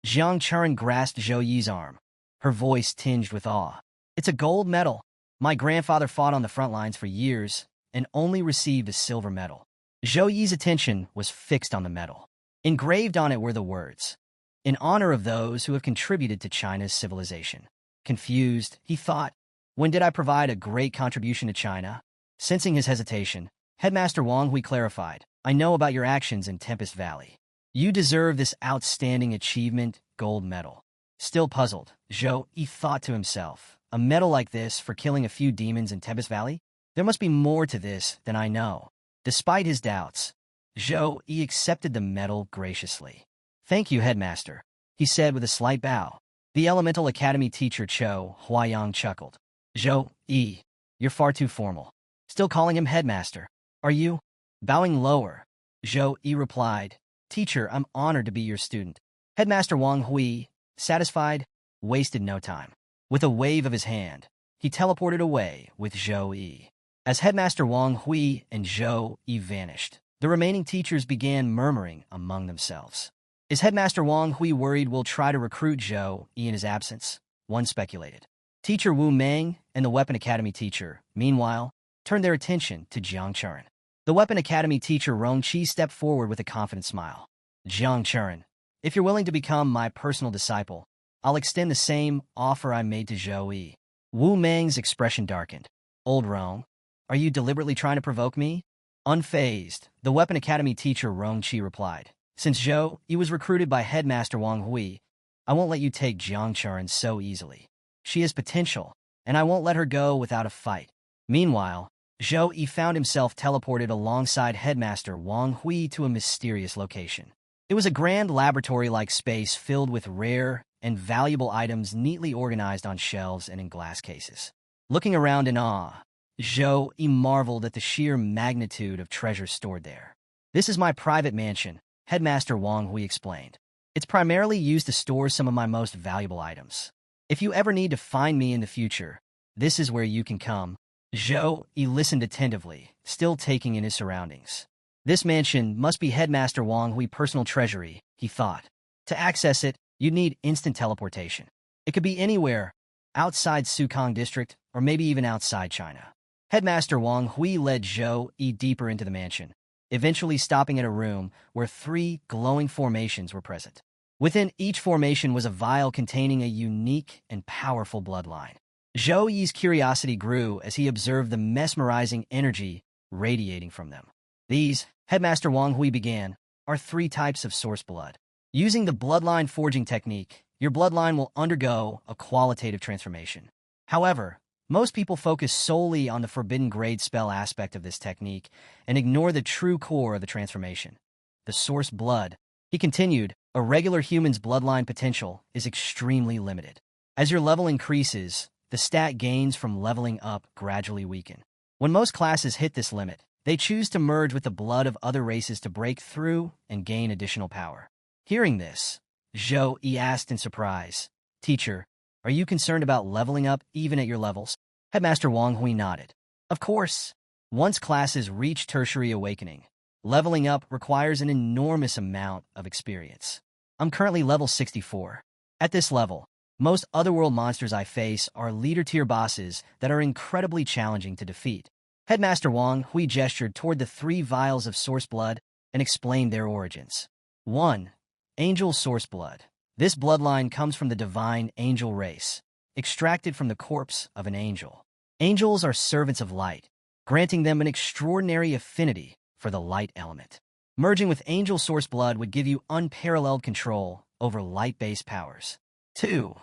Zhang Churen grasped Zhou Yi's arm, her voice tinged with awe. It's a gold medal. My grandfather fought on the front lines for years and only received a silver medal. Zhou Yi's attention was fixed on the medal. Engraved on it were the words, in honor of those who have contributed to China's civilization. Confused, he thought, when did I provide a great contribution to China? Sensing his hesitation, Headmaster Wang Hui clarified, I know about your actions in Tempest Valley. You deserve this outstanding achievement, gold medal. Still puzzled, Zhou thought to himself, a medal like this for killing a few demons in Tempest Valley? There must be more to this than I know. Despite his doubts, Zhou accepted the medal graciously. Thank you, Headmaster, he said with a slight bow. The Elemental Academy teacher Cho Huayang chuckled. Zhou, you're far too formal. Still calling him Headmaster, are you? Bowing lower, Zhou replied, Teacher, I'm honored to be your student. Headmaster Wang Hui, satisfied, wasted no time. With a wave of his hand, he teleported away with Zhou Yi. As Headmaster Wang Hui and Zhou Yi vanished, the remaining teachers began murmuring among themselves. Is Headmaster Wang Hui worried we'll try to recruit Zhou Yi in his absence? One speculated. Teacher Wu Meng and the Weapon Academy teacher, meanwhile, turned their attention to Jiang Churen. The Weapon Academy teacher Rong Qi stepped forward with a confident smile. Jiang Churen, if you're willing to become my personal disciple, I'll extend the same offer I made to Zhou Yi. Wu Meng's expression darkened. Old Rong, are you deliberately trying to provoke me? Unfazed, the Weapon Academy teacher Rong Qi replied. Since Zhou Yi was recruited by Headmaster Wang Hui, I won't let you take Jiang Churen so easily. She has potential, and I won't let her go without a fight. Meanwhile, Zhou Yi found himself teleported alongside Headmaster Wang Hui to a mysterious location. It was a grand laboratory-like space filled with rare and valuable items neatly organized on shelves and in glass cases. Looking around in awe, Zhou Yi marveled at the sheer magnitude of treasures stored there. This is my private mansion, Headmaster Wang Hui explained. It's primarily used to store some of my most valuable items. If you ever need to find me in the future, this is where you can come. Zhou Yi listened attentively, still taking in his surroundings. This mansion must be Headmaster Wang Hui's personal treasury, he thought. To access it, you'd need instant teleportation. It could be anywhere, outside Sukang District, or maybe even outside China. Headmaster Wang Hui led Zhou Yi deeper into the mansion, eventually stopping at a room where 3 glowing formations were present. Within each formation was a vial containing a unique and powerful bloodline. Zhou Yi's curiosity grew as he observed the mesmerizing energy radiating from them. These, Headmaster Wang Hui began, are 3 types of source blood. Using the bloodline forging technique, your bloodline will undergo a qualitative transformation. However, most people focus solely on the forbidden grade spell aspect of this technique and ignore the true core of the transformation. The source blood. He continued, a regular human's bloodline potential is extremely limited. As your level increases, the stat gains from leveling up gradually weaken. When most classes hit this limit, they choose to merge with the blood of other races to break through and gain additional power. Hearing this, Zhou Yi asked in surprise, Teacher, are you concerned about leveling up even at your levels? Headmaster Wang Hui nodded. Of course. Once classes reach tertiary awakening, leveling up requires an enormous amount of experience. I'm currently level 64. At this level, most otherworld monsters I face are leader-tier bosses that are incredibly challenging to defeat. Headmaster Wang Hui gestured toward the 3 vials of source blood and explained their origins. 1. Angel source blood. This bloodline comes from the divine angel race, extracted from the corpse of an angel. Angels are servants of light, granting them an extraordinary affinity for the light element. Merging with angel source blood would give you unparalleled control over light-based powers. 2.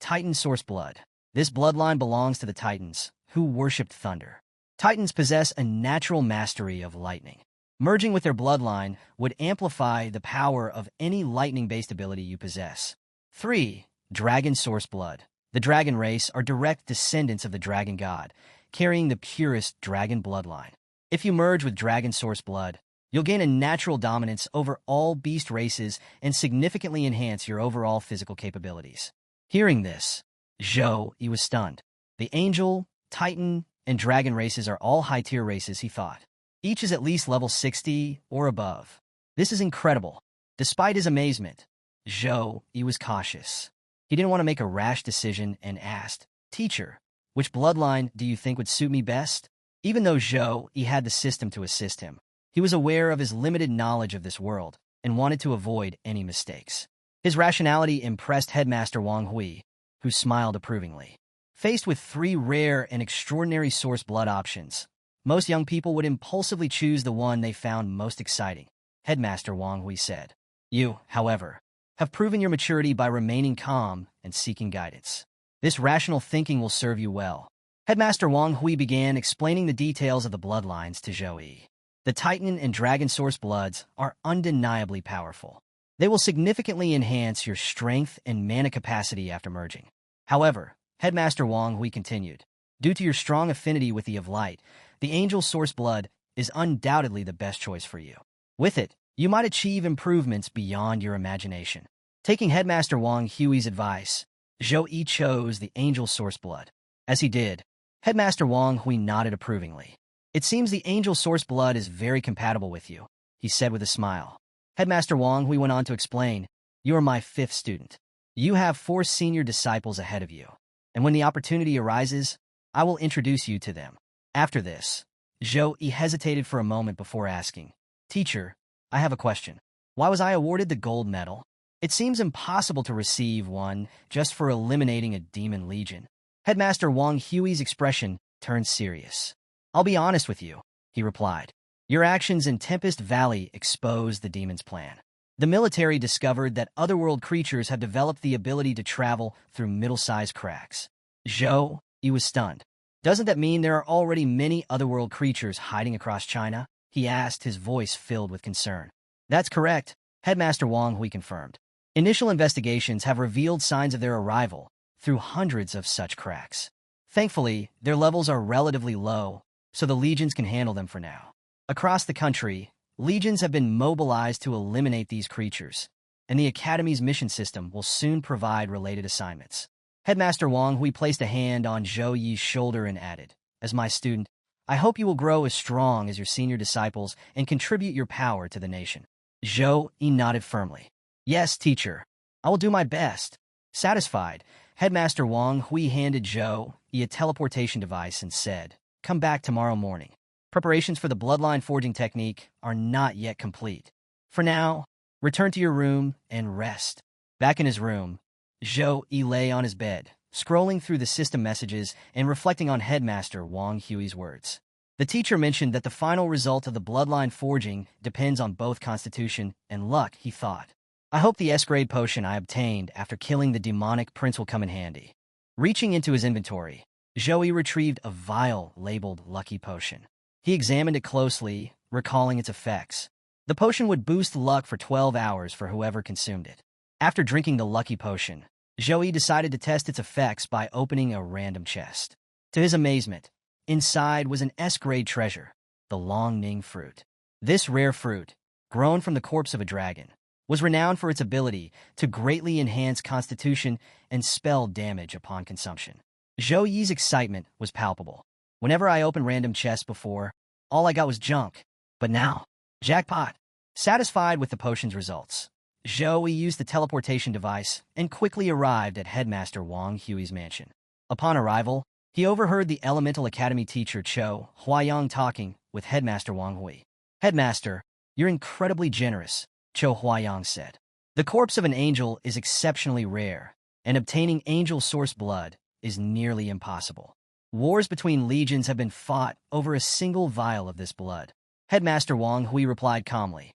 Titan source blood. This bloodline belongs to the Titans, who worshipped thunder. Titans possess a natural mastery of lightning. Merging with their bloodline would amplify the power of any lightning-based ability you possess. 3. Dragon source blood. The dragon race are direct descendants of the dragon god, carrying the purest dragon bloodline. If you merge with dragon source blood, you'll gain a natural dominance over all beast races and significantly enhance your overall physical capabilities. Hearing this, Zhou Yi was stunned. The angel, titan, and dragon races are all high-tier races, he thought. Each is at least level 60 or above. This is incredible. Despite his amazement, Zhou Yi was cautious. He didn't want to make a rash decision and asked, Teacher, which bloodline do you think would suit me best? Even though Zhou Yi had the system to assist him, he was aware of his limited knowledge of this world and wanted to avoid any mistakes. His rationality impressed Headmaster Wang Hui, who smiled approvingly. Faced with 3 rare and extraordinary source blood options, most young people would impulsively choose the one they found most exciting, Headmaster Wang Hui said. You, however, have proven your maturity by remaining calm and seeking guidance. This rational thinking will serve you well. Headmaster Wang Hui began explaining the details of the bloodlines to Zhou Yi. The Titan and Dragon source bloods are undeniably powerful. They will significantly enhance your strength and mana capacity after merging. However, Headmaster Wang Hui continued, due to your strong affinity with the of light, the Angel source blood is undoubtedly the best choice for you. With it, you might achieve improvements beyond your imagination. Taking Headmaster Wang Hui's advice, Zhou Yi chose the angel source blood. As he did, Headmaster Wang Hui nodded approvingly. It seems the angel source blood is very compatible with you, he said with a smile. Headmaster Wang Hui went on to explain, you are my 5th student. You have 4 senior disciples ahead of you, and when the opportunity arises, I will introduce you to them. After this, Zhou Yi hesitated for a moment before asking, Teacher, I have a question. Why was I awarded the gold medal? It seems impossible to receive one just for eliminating a demon legion. Headmaster Wang Hui's expression turned serious. I'll be honest with you, he replied. Your actions in Tempest Valley exposed the demon's plan. The military discovered that otherworld creatures have developed the ability to travel through middle-sized cracks. Zhou Yi was stunned. Doesn't that mean there are already many otherworld creatures hiding across China? He asked, his voice filled with concern. That's correct, Headmaster Wang Hui confirmed. Initial investigations have revealed signs of their arrival through hundreds of such cracks. Thankfully, their levels are relatively low, so the legions can handle them for now. Across the country, legions have been mobilized to eliminate these creatures, and the Academy's mission system will soon provide related assignments. Headmaster Wang Hui placed a hand on Zhou Yi's shoulder and added, As my student, I hope you will grow as strong as your senior disciples and contribute your power to the nation. Zhou Yi nodded firmly. Yes, teacher. I will do my best. Satisfied, Headmaster Wang Hui handed Zhou Yi a teleportation device and said, Come back tomorrow morning. Preparations for the bloodline forging technique are not yet complete. For now, return to your room and rest. Back in his room, Zhou Yi lay on his bed, scrolling through the system messages and reflecting on Headmaster Wang Hui's words. The teacher mentioned that the final result of the bloodline forging depends on both constitution and luck, he thought. I hope the S-grade potion I obtained after killing the demonic prince will come in handy. Reaching into his inventory, Zhou Yi retrieved a vial labeled Lucky Potion. He examined it closely, recalling its effects. The potion would boost luck for 12 hours for whoever consumed it. After drinking the Lucky Potion, Zhou Yi decided to test its effects by opening a random chest. To his amazement, inside was an S-grade treasure, the Long Ning fruit. This rare fruit, grown from the corpse of a dragon, was renowned for its ability to greatly enhance constitution and spell damage upon consumption. Zhou Yi's excitement was palpable. Whenever I opened random chests before, all I got was junk. But now, jackpot! Satisfied with the potion's results, Zhou Yi used the teleportation device and quickly arrived at Headmaster Wang Hui's mansion. Upon arrival, he overheard the Elemental Academy teacher Cho Huayang talking with Headmaster Wang Hui. Headmaster, you're incredibly generous, Cho Huayang said. The corpse of an angel is exceptionally rare, and obtaining angel source blood is nearly impossible. Wars between legions have been fought over a single vial of this blood. Headmaster Wang Hui replied calmly.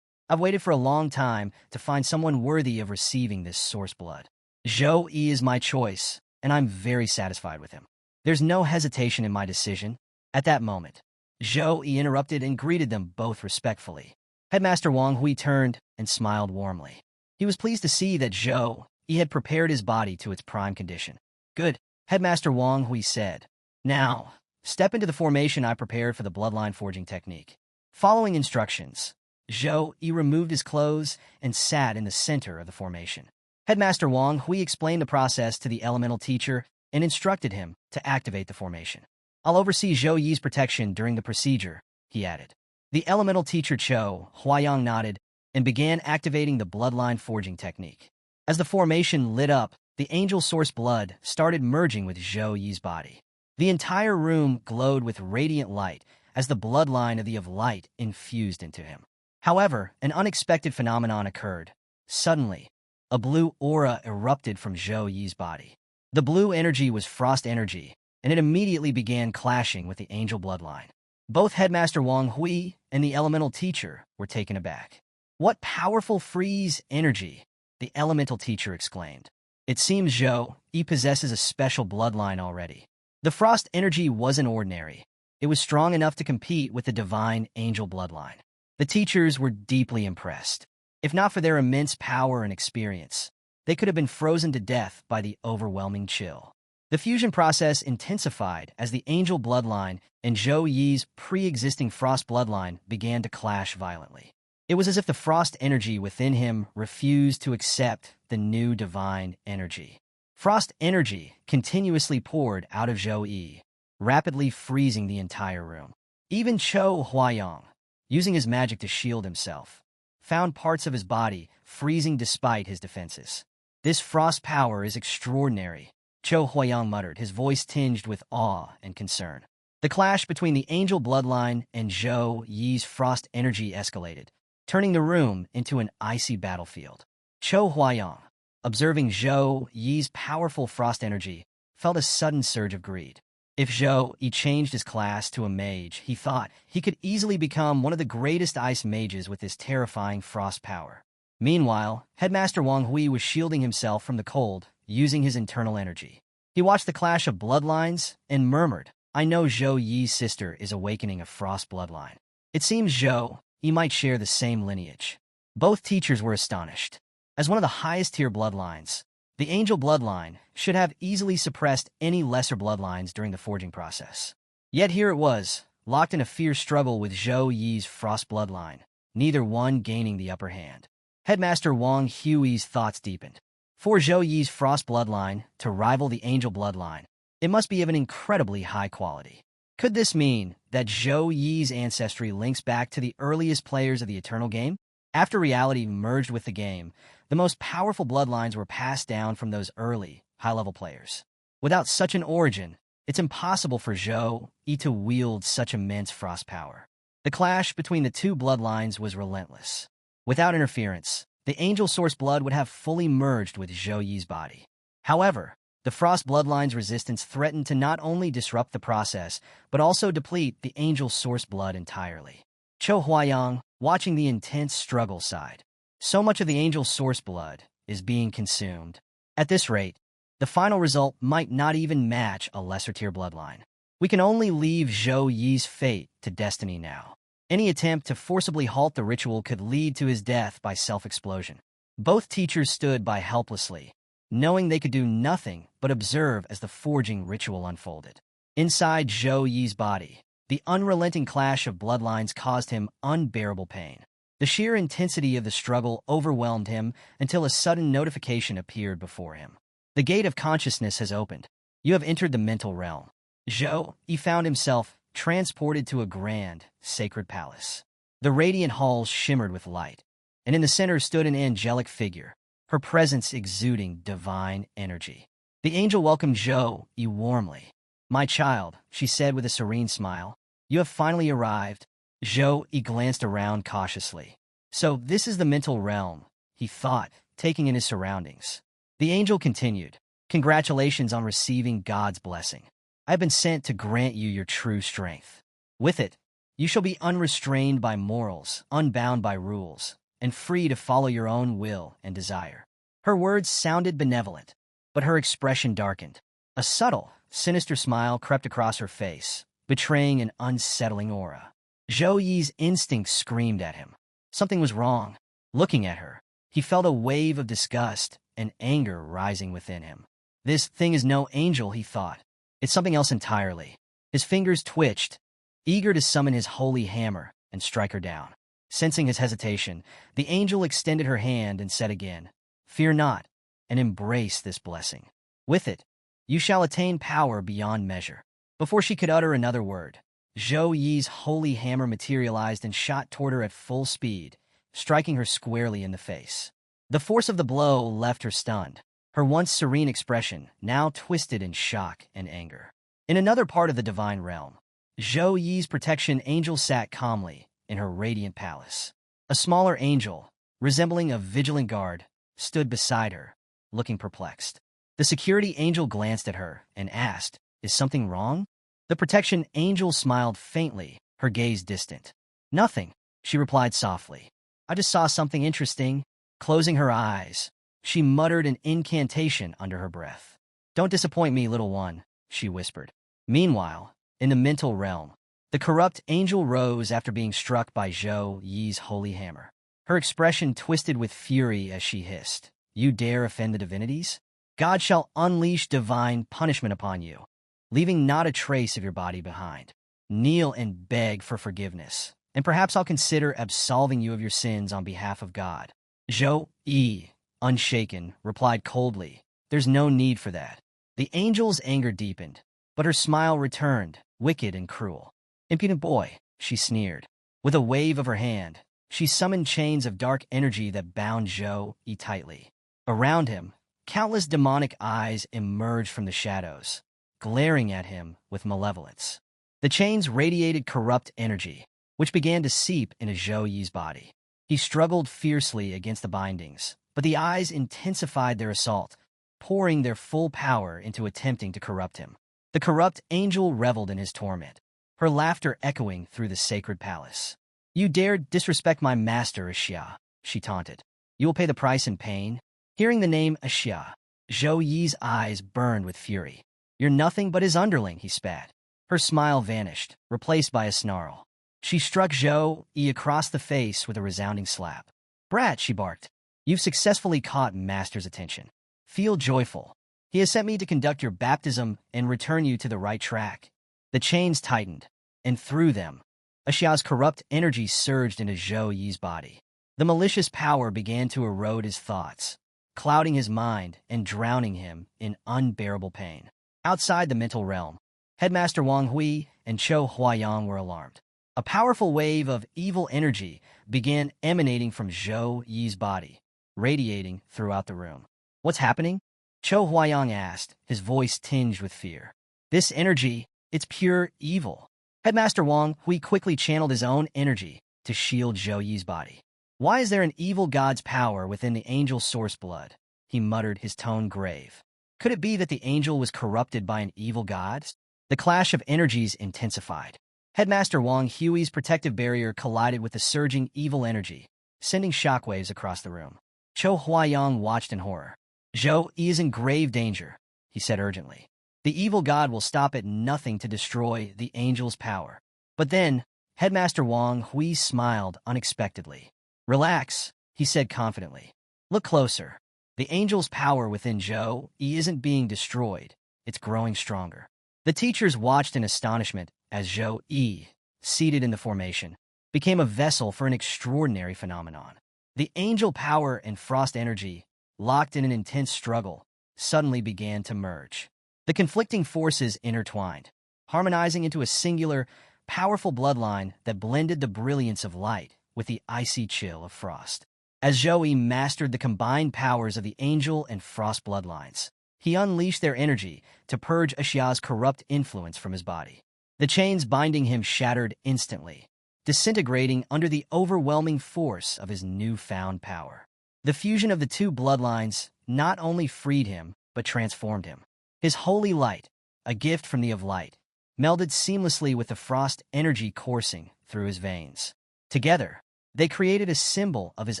I've waited for a long time to find someone worthy of receiving this source blood. Zhou Yi is my choice, and I'm very satisfied with him. There's no hesitation in my decision. At that moment, Zhou Yi interrupted and greeted them both respectfully. Headmaster Wang Hui turned and smiled warmly. He was pleased to see that Zhou Yi had prepared his body to its prime condition. Good, Headmaster Wang Hui said. Now, step into the formation I prepared for the bloodline forging technique. Following instructions, Zhou Yi removed his clothes and sat in the center of the formation. Headmaster Wang Hui explained the process to the elemental teacher and instructed him to activate the formation. I'll oversee Zhou Yi's protection during the procedure, he added. The elemental teacher Cho Huayang nodded and began activating the bloodline forging technique. As the formation lit up, the angel source blood started merging with Zhou Yi's body. The entire room glowed with radiant light as the bloodline of light infused into him. However, an unexpected phenomenon occurred. Suddenly, a blue aura erupted from Zhou Yi's body. The blue energy was frost energy, and it immediately began clashing with the angel bloodline. Both Headmaster Wang Hui and the elemental teacher were taken aback. What powerful freeze energy, the elemental teacher exclaimed. It seems Zhou Yi possesses a special bloodline already. The frost energy wasn't ordinary. It was strong enough to compete with the divine angel bloodline. The teachers were deeply impressed. If not for their immense power and experience, they could have been frozen to death by the overwhelming chill. The fusion process intensified as the angel bloodline and Zhou Yi's pre-existing frost bloodline began to clash violently. It was as if the frost energy within him refused to accept the new divine energy. Frost energy continuously poured out of Zhou Yi, rapidly freezing the entire room. Even Cho Huayang, using his magic to shield himself, found parts of his body freezing despite his defenses. This frost power is extraordinary, Cho Huayang muttered, his voice tinged with awe and concern. The clash between the angel bloodline and Zhou Yi's frost energy escalated, turning the room into an icy battlefield. Cho Huayang, observing Zhou Yi's powerful frost energy, felt a sudden surge of greed. If Zhou Yi changed his class to a mage, he thought he could easily become one of the greatest ice mages with this terrifying frost power. Meanwhile, Headmaster Wang Hui was shielding himself from the cold, using his internal energy. He watched the clash of bloodlines and murmured, "I know Zhou Yi's sister is awakening a frost bloodline. It seems Zhou Yi might share the same lineage." Both teachers were astonished. As one of the highest-tier bloodlines, the angel bloodline should have easily suppressed any lesser bloodlines during the forging process. Yet here it was, locked in a fierce struggle with Zhou Yi's frost bloodline, neither one gaining the upper hand. Headmaster Wang Hui's thoughts deepened. For Zhou Yi's frost bloodline to rival the angel bloodline, it must be of an incredibly high quality. Could this mean that Zhou Yi's ancestry links back to the earliest players of the Eternal Game? After reality merged with the game, the most powerful bloodlines were passed down from those early, high-level players. Without such an origin, it's impossible for Zhou Yi to wield such immense frost power. The clash between the two bloodlines was relentless. Without interference, the angel source blood would have fully merged with Zhou Yi's body. However, the frost bloodline's resistance threatened to not only disrupt the process, but also deplete the angel source blood entirely. Cho Huayang, watching the intense struggle, sighed. So much of the angel source blood is being consumed. At this rate, the final result might not even match a lesser-tier bloodline. We can only leave Zhou Yi's fate to destiny now. Any attempt to forcibly halt the ritual could lead to his death by self-explosion. Both teachers stood by helplessly, knowing they could do nothing but observe as the forging ritual unfolded. Inside Zhou Yi's body, the unrelenting clash of bloodlines caused him unbearable pain. The sheer intensity of the struggle overwhelmed him until a sudden notification appeared before him. The gate of consciousness has opened. You have entered the mental realm. Zhou Yi found himself transported to a grand, sacred palace. The radiant halls shimmered with light, and in the center stood an angelic figure, her presence exuding divine energy. The angel welcomed Zhou Yi warmly. "My child," she said with a serene smile, "you have finally arrived." Zhou Yi glanced around cautiously. So this is the mental realm, he thought, taking in his surroundings. The angel continued, "Congratulations on receiving God's blessing. I have been sent to grant you your true strength. With it, you shall be unrestrained by morals, unbound by rules, and free to follow your own will and desire." Her words sounded benevolent, but her expression darkened. A subtle, sinister smile crept across her face, betraying an unsettling aura. Zhou Yi's instinct screamed at him. Something was wrong. Looking at her, he felt a wave of disgust and anger rising within him. This thing is no angel, he thought. It's something else entirely. His fingers twitched, eager to summon his holy hammer and strike her down. Sensing his hesitation, the angel extended her hand and said again, "Fear not, and embrace this blessing. With it, you shall attain power beyond measure." Before she could utter another word, Zhou Yi's holy hammer materialized and shot toward her at full speed, striking her squarely in the face. The force of the blow left her stunned, her once serene expression now twisted in shock and anger. In another part of the divine realm, Zhou Yi's protection angel sat calmly in her radiant palace. A smaller angel, resembling a vigilant guard, stood beside her, looking perplexed. The security angel glanced at her and asked, "Is something wrong?" The protection angel smiled faintly, her gaze distant. "Nothing," she replied softly. "I just saw something interesting." Closing her eyes, she muttered an incantation under her breath. "Don't disappoint me, little one," she whispered. Meanwhile, in the mental realm, the corrupt angel rose after being struck by Zhou Yi's holy hammer. Her expression twisted with fury as she hissed, "You dare offend the divinities? God shall unleash divine punishment upon you, leaving not a trace of your body behind. Kneel and beg for forgiveness, and perhaps I'll consider absolving you of your sins on behalf of God." Zhou Yi, unshaken, replied coldly, "There's no need for that." The angel's anger deepened, but her smile returned, wicked and cruel. "Impudent boy," she sneered. With a wave of her hand, she summoned chains of dark energy that bound Zhou Yi tightly. Around him, countless demonic eyes emerged from the shadows, glaring at him with malevolence. The chains radiated corrupt energy, which began to seep into Zhou Yi's body. He struggled fiercely against the bindings, but the eyes intensified their assault, pouring their full power into attempting to corrupt him. The corrupt angel reveled in his torment, her laughter echoing through the sacred palace. "You dared disrespect my master, Xia," she taunted. "You will pay the price in pain." Hearing the name Xia, Zhou Yi's eyes burned with fury. "You're nothing but his underling," he spat. Her smile vanished, replaced by a snarl. She struck Zhou Yi across the face with a resounding slap. "Brat," she barked, "you've successfully caught Master's attention. Feel joyful. He has sent me to conduct your baptism and return you to the right track." The chains tightened, and through them, Xia's corrupt energy surged into Zhou Yi's body. The malicious power began to erode his thoughts, clouding his mind and drowning him in unbearable pain. Outside the mental realm, Headmaster Wang Hui and Chou Huayang were alarmed. A powerful wave of evil energy began emanating from Zhou Yi's body, radiating throughout the room. "What's happening?" Chou Huayang asked, his voice tinged with fear. "This energy, it's pure evil." Headmaster Wang Hui quickly channeled his own energy to shield Zhou Yi's body. "Why is there an evil god's power within the angel's source blood?" he muttered, his tone grave. Could it be that the angel was corrupted by an evil god? The clash of energies intensified. Headmaster Wang Hui's protective barrier collided with the surging evil energy, sending shockwaves across the room. Chou Huayang watched in horror. "Zhou Yi is in grave danger," he said urgently. "The evil god will stop at nothing to destroy the angel's power." But then, Headmaster Wang Hui smiled unexpectedly. "Relax," he said confidently. "Look closer. The angel's power within Zhou Yi isn't being destroyed, it's growing stronger." The teachers watched in astonishment as Zhou Yi, seated in the formation, became a vessel for an extraordinary phenomenon. The angel power and frost energy, locked in an intense struggle, suddenly began to merge. The conflicting forces intertwined, harmonizing into a singular, powerful bloodline that blended the brilliance of light with the icy chill of frost. As Zhou Yi mastered the combined powers of the angel and frost bloodlines, he unleashed their energy to purge Xia's corrupt influence from his body. The chains binding him shattered instantly, disintegrating under the overwhelming force of his newfound power. The fusion of the two bloodlines not only freed him, but transformed him. His holy light, a gift from the of light, melded seamlessly with the frost energy coursing through his veins. Together, they created a symbol of his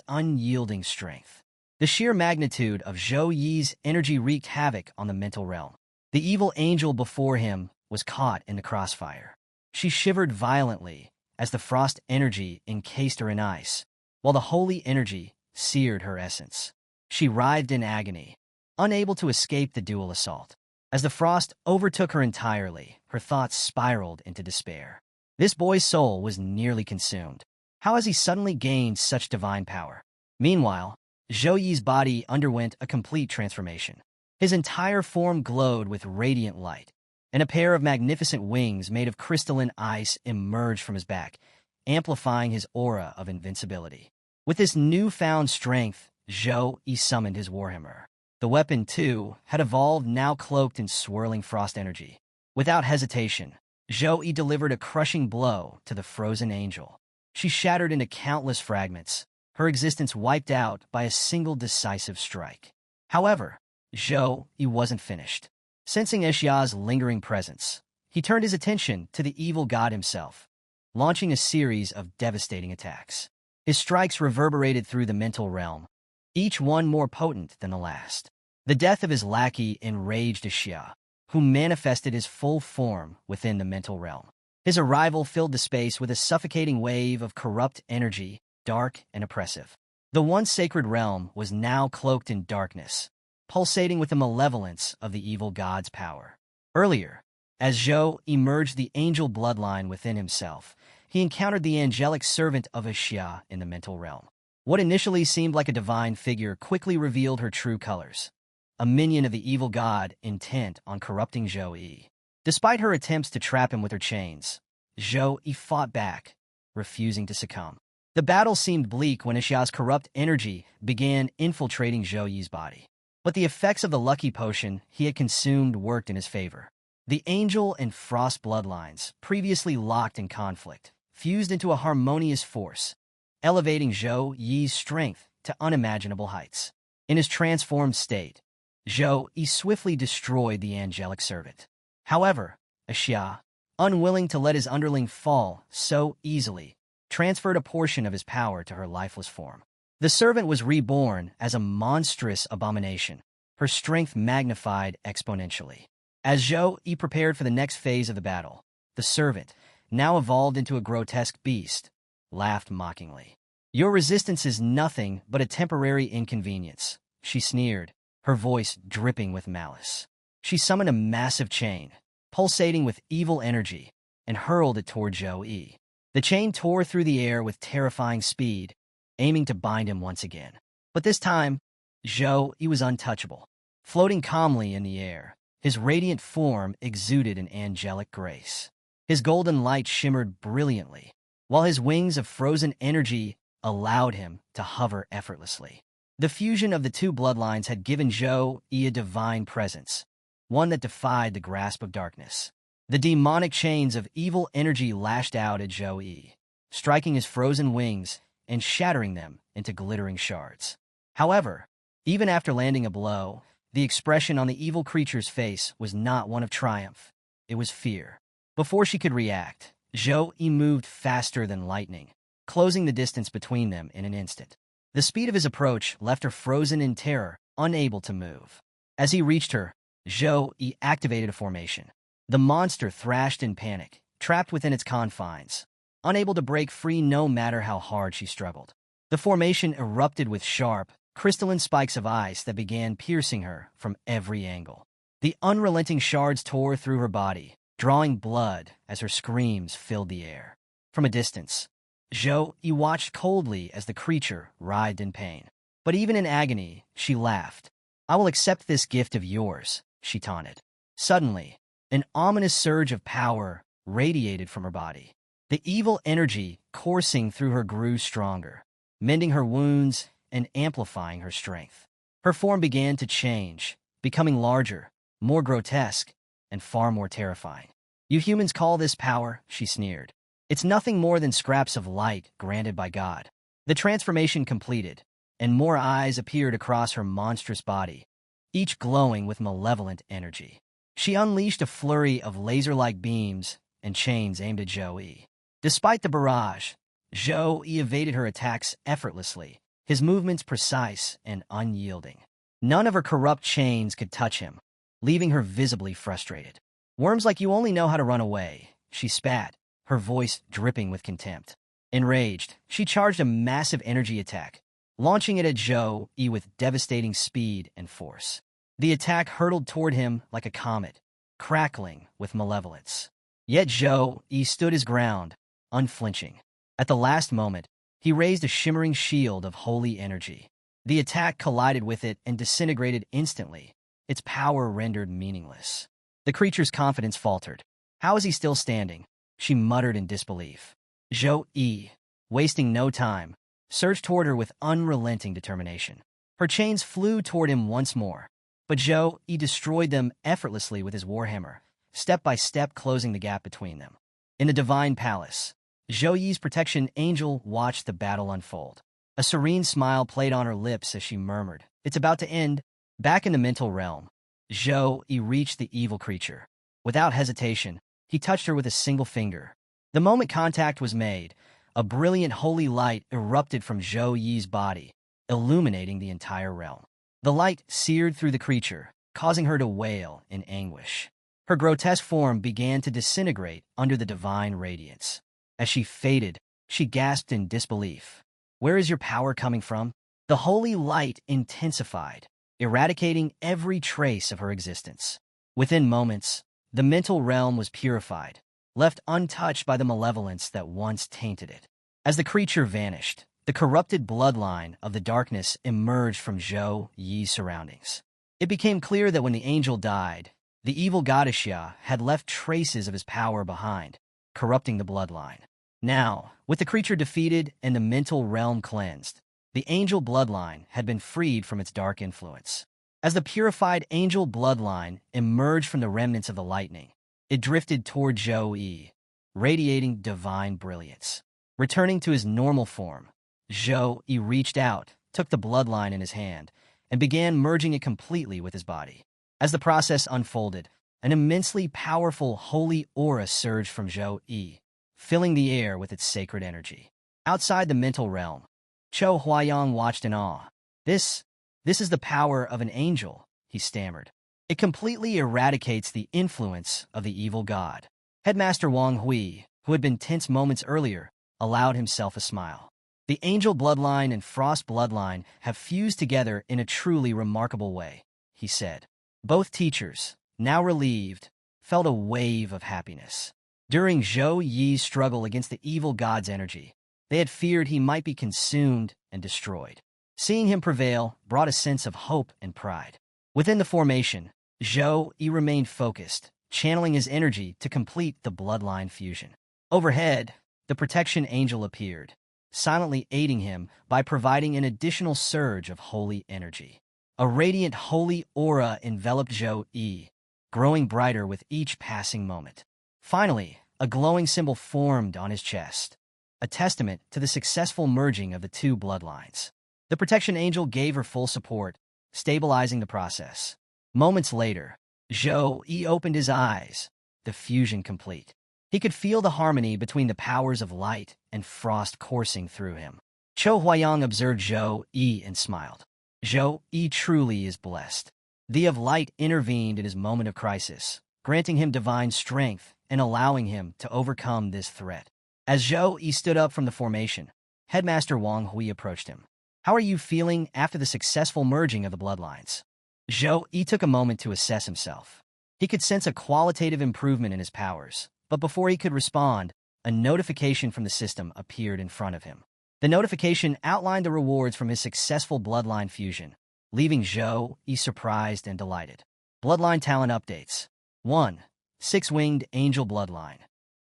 unyielding strength. The sheer magnitude of Zhou Yi's energy wreaked havoc on the mental realm. The evil angel before him was caught in the crossfire. She shivered violently as the frost energy encased her in ice, while the holy energy seared her essence. She writhed in agony, unable to escape the dual assault. As the frost overtook her entirely, her thoughts spiraled into despair. This boy's soul was nearly consumed. How has he suddenly gained such divine power? Meanwhile, Zhou Yi's body underwent a complete transformation. His entire form glowed with radiant light, and a pair of magnificent wings made of crystalline ice emerged from his back, amplifying his aura of invincibility. With this newfound strength, Zhou Yi summoned his warhammer. The weapon, too, had evolved, now cloaked in swirling frost energy. Without hesitation, Zhou Yi delivered a crushing blow to the frozen angel. She shattered into countless fragments, her existence wiped out by a single decisive strike. However, Zhou Yi wasn't finished. Sensing Xia's lingering presence, he turned his attention to the evil god himself, launching a series of devastating attacks. His strikes reverberated through the mental realm, each one more potent than the last. The death of his lackey enraged Xia, who manifested his full form within the mental realm. His arrival filled the space with a suffocating wave of corrupt energy, dark and oppressive. The once sacred realm was now cloaked in darkness, pulsating with the malevolence of the evil god's power. Earlier, as Zhou emerged the angel bloodline within himself, he encountered the angelic servant of Xia in the mental realm. What initially seemed like a divine figure quickly revealed her true colors, a minion of the evil god intent on corrupting Zhou Yi. Despite her attempts to trap him with her chains, Zhou Yi fought back, refusing to succumb. The battle seemed bleak when Xia's corrupt energy began infiltrating Zhou Yi's body. But the effects of the lucky potion he had consumed worked in his favor. The angel and frost bloodlines, previously locked in conflict, fused into a harmonious force, elevating Zhou Yi's strength to unimaginable heights. In his transformed state, Zhou Yi swiftly destroyed the angelic servant. However, Xia, unwilling to let his underling fall so easily, transferred a portion of his power to her lifeless form. The servant was reborn as a monstrous abomination, her strength magnified exponentially. As Zhou Yi prepared for the next phase of the battle, the servant, now evolved into a grotesque beast, laughed mockingly. "Your resistance is nothing but a temporary inconvenience," she sneered, her voice dripping with malice. She summoned a massive chain, pulsating with evil energy, and hurled it toward Zhou Yi. The chain tore through the air with terrifying speed, aiming to bind him once again. But this time, Zhou Yi was untouchable. Floating calmly in the air, his radiant form exuded an angelic grace. His golden light shimmered brilliantly, while his wings of frozen energy allowed him to hover effortlessly. The fusion of the two bloodlines had given Zhou Yi a divine presence, one that defied the grasp of darkness. The demonic chains of evil energy lashed out at Zhou Yi, striking his frozen wings and shattering them into glittering shards. However, even after landing a blow, the expression on the evil creature's face was not one of triumph. It was fear. Before she could react, Zhou Yi moved faster than lightning, closing the distance between them in an instant. The speed of his approach left her frozen in terror, unable to move. As he reached her, Zhou Yi activated a formation. The monster thrashed in panic, trapped within its confines, unable to break free no matter how hard she struggled. The formation erupted with sharp, crystalline spikes of ice that began piercing her from every angle. The unrelenting shards tore through her body, drawing blood as her screams filled the air. From a distance, Zhou Yi watched coldly as the creature writhed in pain. But even in agony, she laughed. "I will accept this gift of yours," she taunted. Suddenly, an ominous surge of power radiated from her body. The evil energy coursing through her grew stronger, mending her wounds and amplifying her strength. Her form began to change, becoming larger, more grotesque, and far more terrifying. "You humans call this power," she sneered. "It's nothing more than scraps of light granted by God." The transformation completed, and more eyes appeared across her monstrous body, each glowing with malevolent energy. She unleashed a flurry of laser-like beams and chains aimed at Zhou Yi. Despite the barrage, Zhou Yi evaded her attacks effortlessly, his movements precise and unyielding. None of her corrupt chains could touch him, leaving her visibly frustrated. "Worms like you only know how to run away," she spat, her voice dripping with contempt. Enraged, she charged a massive energy attack, launching it at Zhou Yi with devastating speed and force. The attack hurtled toward him like a comet, crackling with malevolence. Yet Zhou Yi stood his ground, unflinching. At the last moment, he raised a shimmering shield of holy energy. The attack collided with it and disintegrated instantly, its power rendered meaningless. The creature's confidence faltered. "How is he still standing?" she muttered in disbelief. Zhou Yi, wasting no time, surged toward her with unrelenting determination. Her chains flew toward him once more, but Zhou Yi destroyed them effortlessly with his warhammer, step by step closing the gap between them. In the Divine Palace, Zhou Yi's protection angel watched the battle unfold. A serene smile played on her lips as she murmured, "It's about to end." Back in the mental realm, Zhou Yi reached the evil creature. Without hesitation, he touched her with a single finger. The moment contact was made, a brilliant holy light erupted from Zhou Yi's body, illuminating the entire realm. The light seared through the creature, causing her to wail in anguish. Her grotesque form began to disintegrate under the divine radiance. As she faded, she gasped in disbelief. "Where is your power coming from?" The holy light intensified, eradicating every trace of her existence. Within moments, the mental realm was purified, left untouched by the malevolence that once tainted it. As the creature vanished, the corrupted bloodline of the darkness emerged from Zhou Yi's surroundings. It became clear that when the angel died, the evil goddess Ya had left traces of his power behind, corrupting the bloodline. Now, with the creature defeated and the mental realm cleansed, the angel bloodline had been freed from its dark influence. As the purified angel bloodline emerged from the remnants of the lightning, it drifted toward Zhou Yi, radiating divine brilliance. Returning to his normal form, Zhou Yi reached out, took the bloodline in his hand, and began merging it completely with his body. As the process unfolded, an immensely powerful holy aura surged from Zhou Yi, filling the air with its sacred energy. Outside the mental realm, Chou Huayang watched in awe. This is the power of an angel, he stammered. It completely eradicates the influence of the evil god. Headmaster Wang Hui, who had been tense moments earlier, allowed himself a smile. The angel bloodline and frost bloodline have fused together in a truly remarkable way, he said. Both teachers, now relieved, felt a wave of happiness. During Zhou Yi's struggle against the evil god's energy, they had feared he might be consumed and destroyed. Seeing him prevail brought a sense of hope and pride. Within the formation, Zhou Yi remained focused, channeling his energy to complete the bloodline fusion. Overhead, the protection angel appeared, silently aiding him by providing an additional surge of holy energy. A radiant holy aura enveloped Zhou Yi, growing brighter with each passing moment. Finally, a glowing symbol formed on his chest, a testament to the successful merging of the two bloodlines. The protection angel gave her full support, stabilizing the process. Moments later, Zhou Yi opened his eyes, the fusion complete. He could feel the harmony between the powers of light and frost coursing through him. Chou Huayang observed Zhou Yi and smiled. Zhou Yi truly is blessed. The of light intervened in his moment of crisis, granting him divine strength and allowing him to overcome this threat. As Zhou Yi stood up from the formation, Headmaster Wang Hui approached him. How are you feeling after the successful merging of the bloodlines? Zhou Yi took a moment to assess himself. He could sense a qualitative improvement in his powers, but before he could respond, a notification from the system appeared in front of him. The notification outlined the rewards from his successful bloodline fusion, leaving Zhou Yi surprised and delighted. Bloodline talent updates. 1. Six-winged angel bloodline.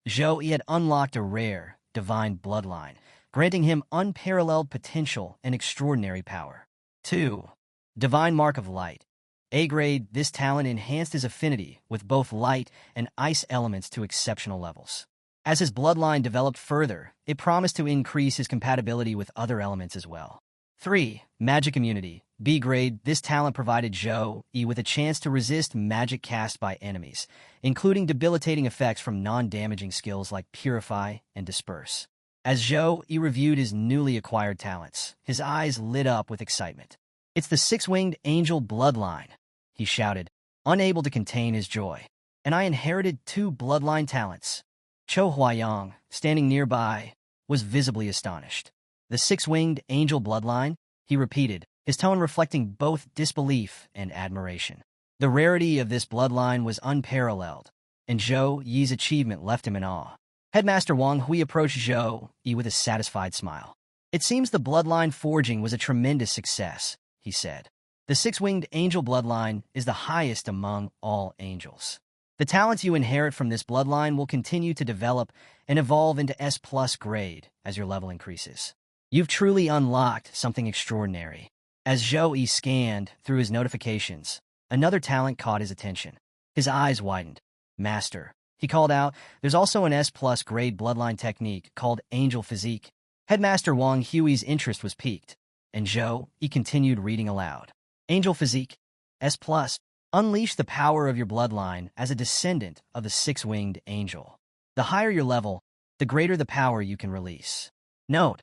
Zhou Yi had unlocked a rare, divine bloodline, granting him unparalleled potential and extraordinary power. 2. Divine Mark of Light. A-grade, this talent enhanced his affinity with both light and ice elements to exceptional levels. As his bloodline developed further, it promised to increase his compatibility with other elements as well. 3. Magic Immunity. B-grade, this talent provided Zhou Yi with a chance to resist magic cast by enemies, including debilitating effects from non-damaging skills like Purify and Disperse. As Zhou Yi reviewed his newly acquired talents, his eyes lit up with excitement. It's the six-winged angel bloodline, he shouted, unable to contain his joy. And I inherited 2 bloodline talents. Chou Huayang, standing nearby, was visibly astonished. The six-winged angel bloodline, he repeated, his tone reflecting both disbelief and admiration. The rarity of this bloodline was unparalleled, and Zhou Yi's achievement left him in awe. Headmaster Wang Hui approached Zhou Yi with a satisfied smile. It seems the bloodline forging was a tremendous success, he said. The six-winged angel bloodline is the highest among all angels. The talents you inherit from this bloodline will continue to develop and evolve into S+ grade as your level increases. You've truly unlocked something extraordinary. As Zhou Yi scanned through his notifications, another talent caught his attention. His eyes widened. Master, he called out, there's also an S+ grade bloodline technique called Angel Physique. Headmaster Wang Hui's interest was piqued, and Zhou Yi continued reading aloud. Angel Physique, S+. Unleash the power of your bloodline as a descendant of the six-winged angel. The higher your level, the greater the power you can release. Note,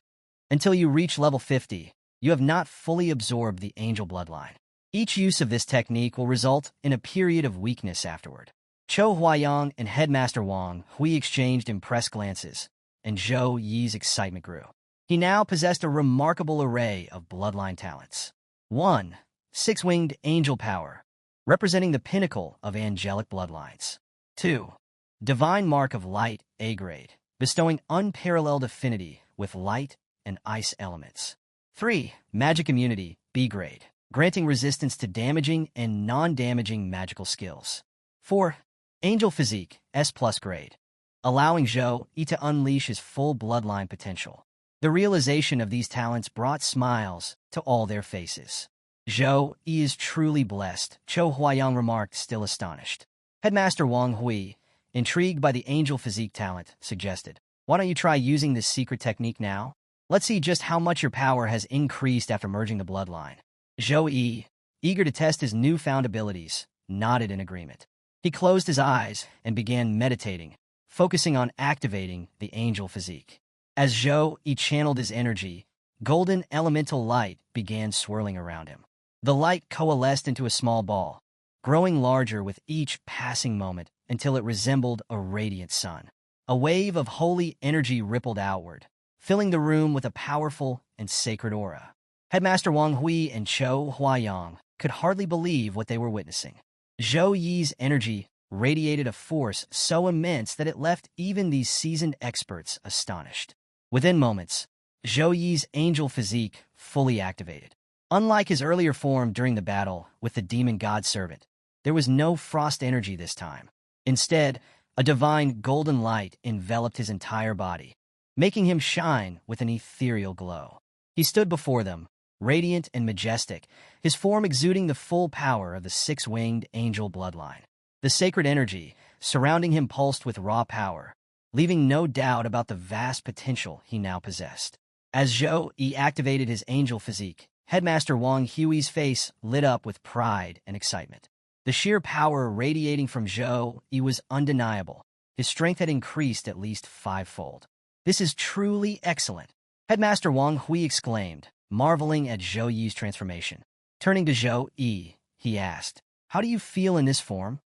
until you reach level 50, you have not fully absorbed the angel bloodline. Each use of this technique will result in a period of weakness afterward. Chou Huayang and Headmaster Wang Hui exchanged impressed glances, and Zhou Yi's excitement grew. He now possessed a remarkable array of bloodline talents. 1. Six-winged angel power, representing the pinnacle of angelic bloodlines. 2. Divine Mark of Light, A grade, bestowing unparalleled affinity with light and ice elements. 3. Magic Immunity, B grade, granting resistance to damaging and non-damaging magical skills. 4. Angel Physique, S plus grade, allowing Zhou-Yi to unleash his full bloodline potential. The realization of these talents brought smiles to all their faces. Zhou-Yi is truly blessed, Cho Huayang remarked, still astonished. Headmaster Wang Hui, intrigued by the angel physique talent, suggested, "Why don't you try using this secret technique now? Let's see just how much your power has increased after merging the bloodline." Zhou-Yi, eager to test his newfound abilities, nodded in agreement. He closed his eyes and began meditating, focusing on activating the angel physique. As Zhou-Yi channeled his energy, golden elemental light began swirling around him. The light coalesced into a small ball, growing larger with each passing moment until it resembled a radiant sun. A wave of holy energy rippled outward, filling the room with a powerful and sacred aura. Headmaster Wang Hui and Cho Huayang could hardly believe what they were witnessing. Zhou-Yi's energy radiated a force so immense that it left even these seasoned experts astonished. Within moments, Zhou-Yi's angel physique fully activated. Unlike his earlier form during the battle with the demon god servant, there was no frost energy this time. Instead, a divine golden light enveloped his entire body, making him shine with an ethereal glow. He stood before them, radiant and majestic, his form exuding the full power of the six-winged angel bloodline. The sacred energy surrounding him pulsed with raw power, leaving no doubt about the vast potential he now possessed. As Zhou-Yi activated his angel physique, Headmaster Wang Hui's face lit up with pride and excitement. The sheer power radiating from Zhou-Yi was undeniable. His strength had increased at least fivefold. "This is truly excellent," Headmaster Wang Hui exclaimed, marveling at Zhou-Yi's transformation. Turning to Zhou-Yi, he asked, "How do you feel in this form?"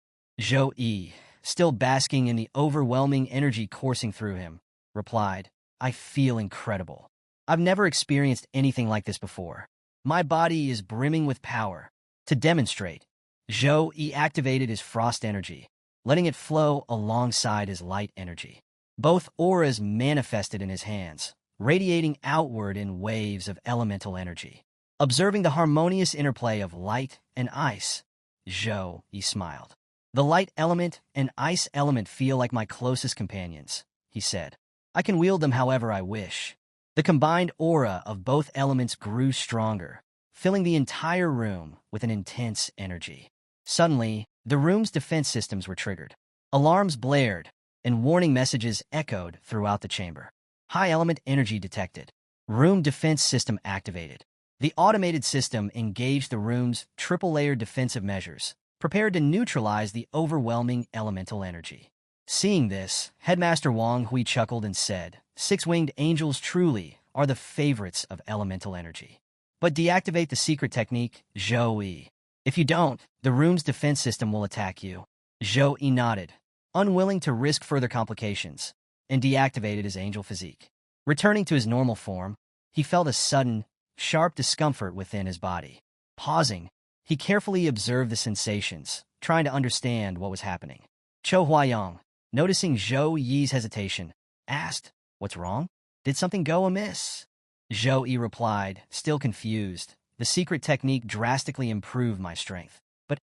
Zhou-Yi, still basking in the overwhelming energy coursing through him, replied, "I feel incredible. I've never experienced anything like this before. My body is brimming with power." To demonstrate, Zhou-Yi activated his frost energy, letting it flow alongside his light energy. Both auras manifested in his hands, radiating outward in waves of elemental energy. Observing the harmonious interplay of light and ice, Zhou-Yi smiled. "The light element and ice element feel like my closest companions," he said. "I can wield them however I wish." The combined aura of both elements grew stronger, filling the entire room with an intense energy. Suddenly, the room's defense systems were triggered. Alarms blared, and warning messages echoed throughout the chamber. High element energy detected. Room defense system activated. The automated system engaged the room's triple-layered defensive measures, prepared to neutralize the overwhelming elemental energy. Seeing this, Headmaster Wang Hui chuckled and said, "Six-winged angels truly are the favorites of elemental energy. But deactivate the secret technique, Zhou-Yi. If you don't, the room's defense system will attack you." Zhou-Yi nodded, unwilling to risk further complications, and deactivated his angel physique. Returning to his normal form, he felt a sudden, sharp discomfort within his body. Pausing, he carefully observed the sensations, trying to understand what was happening. Cho Huayang, noticing Zhou-Yi's hesitation, asked, "What's wrong? Did something go amiss?" Zhou-Yi replied, still confused, "The secret technique drastically improved my strength. But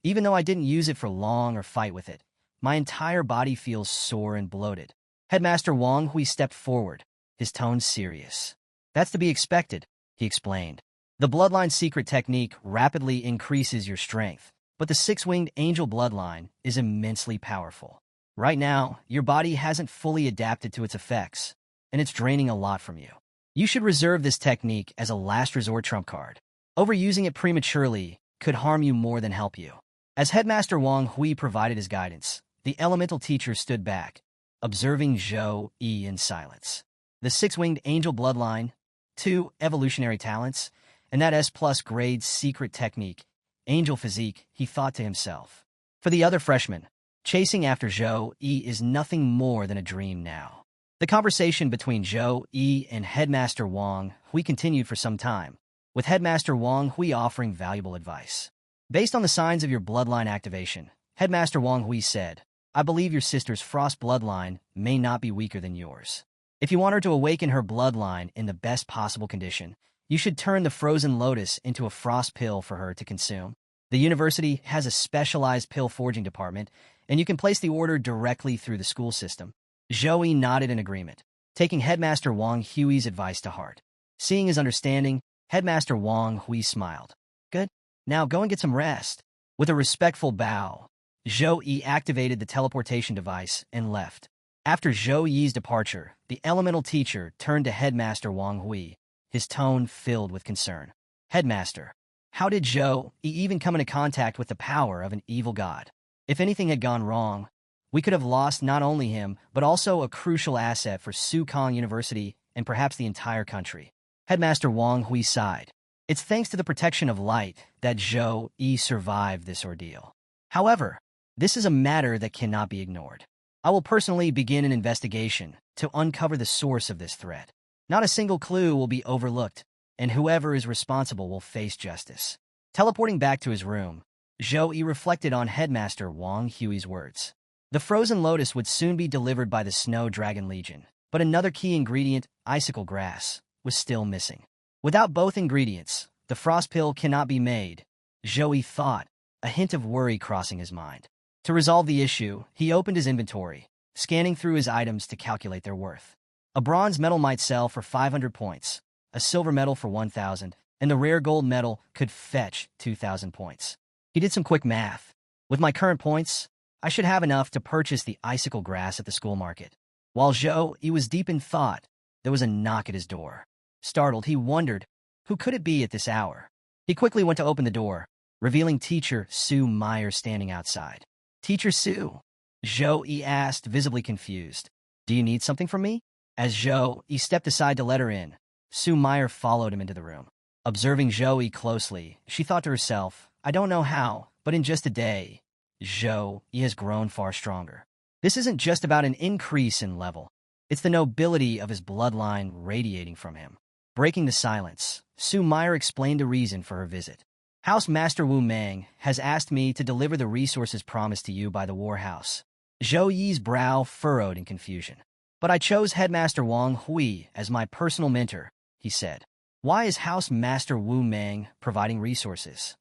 even though I didn't use it for long or fight with it, my entire body feels sore and bloated." Headmaster Wang Hui stepped forward, his tone serious. "That's to be expected," he explained. "The bloodline secret technique rapidly increases your strength, but the six-winged angel bloodline is immensely powerful. Right now, your body hasn't fully adapted to its effects, and it's draining a lot from you. You should reserve this technique as a last resort trump card. Overusing it prematurely could harm you more than help you." As Headmaster Wang Hui provided his guidance, the elemental teacher stood back, observing Zhou-Yi in silence. The six-winged angel bloodline, 2 evolutionary talents, and that S+ grade secret technique, angel physique, he thought to himself. For the other freshmen, chasing after Zhou-Yi is nothing more than a dream now. The conversation between Zhou-Yi and Headmaster Wang Hui continued for some time, with Headmaster Wang Hui offering valuable advice. "Based on the signs of your bloodline activation," Headmaster Wang Hui said, I believe your sister's frost bloodline may not be weaker than yours. If you want her to awaken her bloodline in the best possible condition, you should turn the frozen lotus into a frost pill for her to consume. The university has a specialized pill forging department, and you can place the order directly through the school system. Zoe nodded in agreement, taking Headmaster Wang Hui's advice to heart. Seeing his understanding, Headmaster Wang Hui smiled. Good. Now go and get some rest. With a respectful bow, Zhou Yi activated the teleportation device and left. After Zhou Yi's departure, the elemental teacher turned to Headmaster Wang Hui, his tone filled with concern. Headmaster, how did Zhou Yi even come into contact with the power of an evil god? If anything had gone wrong, we could have lost not only him, but also a crucial asset for Sukong University and perhaps the entire country. Headmaster Wang Hui sighed. It's thanks to the protection of light that Zhou Yi survived this ordeal. However, this is a matter that cannot be ignored. I will personally begin an investigation to uncover the source of this threat. Not a single clue will be overlooked, and whoever is responsible will face justice. Teleporting back to his room, Zhou Yi reflected on Headmaster Wang Hui's words. The frozen lotus would soon be delivered by the Snow Dragon Legion, but another key ingredient, icicle grass, was still missing. Without both ingredients, the frost pill cannot be made, Zhou Yi thought, a hint of worry crossing his mind. To resolve the issue, he opened his inventory, scanning through his items to calculate their worth. A bronze medal might sell for 500 points, a silver medal for 1,000, and the rare gold medal could fetch 2,000 points. He did some quick math. With my current points, I should have enough to purchase the icicle grass at the school market. While Zhou Yi was deep in thought, there was a knock at his door. Startled, he wondered, who could it be at this hour? He quickly went to open the door, revealing Teacher Sue Meyer standing outside. Teacher Sue, Zhou Yi asked, visibly confused. Do you need something from me? As Zhou Yi stepped aside to let her in, Sue Meyer followed him into the room. Observing Zhou Yi closely, she thought to herself, I don't know how, but in just a day, Zhou Yi has grown far stronger. This isn't just about an increase in level. It's the nobility of his bloodline radiating from him. Breaking the silence, Sue Meyer explained the reason for her visit. House Master Wu Mang has asked me to deliver the resources promised to you by the War House. Zhou Yi's brow furrowed in confusion. But I chose Headmaster Wang Hui as my personal mentor, he said. Why is House Master Wu Mang providing resources?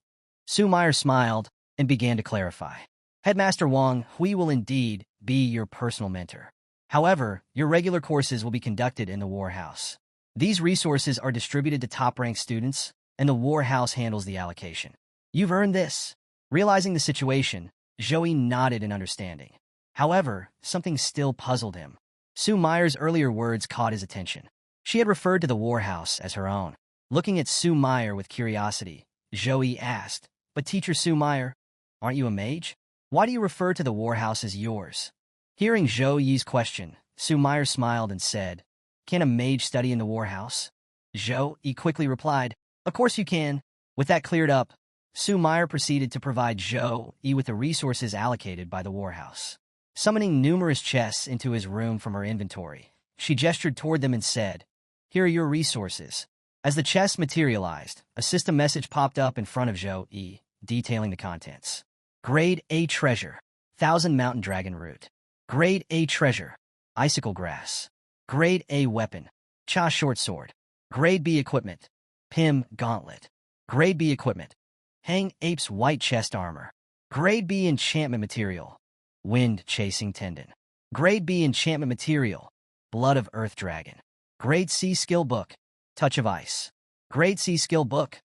Sue Meyer smiled and began to clarify. Headmaster Wang Hui will indeed be your personal mentor. However, your regular courses will be conducted in the War House. These resources are distributed to top-ranked students, and the War House handles the allocation. You've earned this. Realizing the situation, Zhou Yi nodded in understanding. However, something still puzzled him. Sue Meyer's earlier words caught his attention. She had referred to the War House as her own. Looking at Sue Meyer with curiosity, Zhou Yi asked, But Teacher Sue Meyer, aren't you a mage? Why do you refer to the War House as yours? Hearing Zhou Yi's question, Sue Meyer smiled and said, Can a mage study in the War House? Zhou Yi quickly replied, Of course you can. With that cleared up, Sue Meyer proceeded to provide Zhou Yi with the resources allocated by the War House. Summoning numerous chests into his room from her inventory, she gestured toward them and said, Here are your resources. As the chests materialized, a system message popped up in front of Zhou Yi, detailing the contents. Grade A treasure, 1,000 mountain dragon root. Grade A treasure, icicle grass. Grade A weapon, Cha short sword. Grade B equipment, Pim gauntlet. Grade B equipment, Hang ape's white chest armor. Grade B enchantment material, Wind chasing tendon. Grade B enchantment material, Blood of earth dragon. Grade C skill book, Touch of ice. Grade C skill book,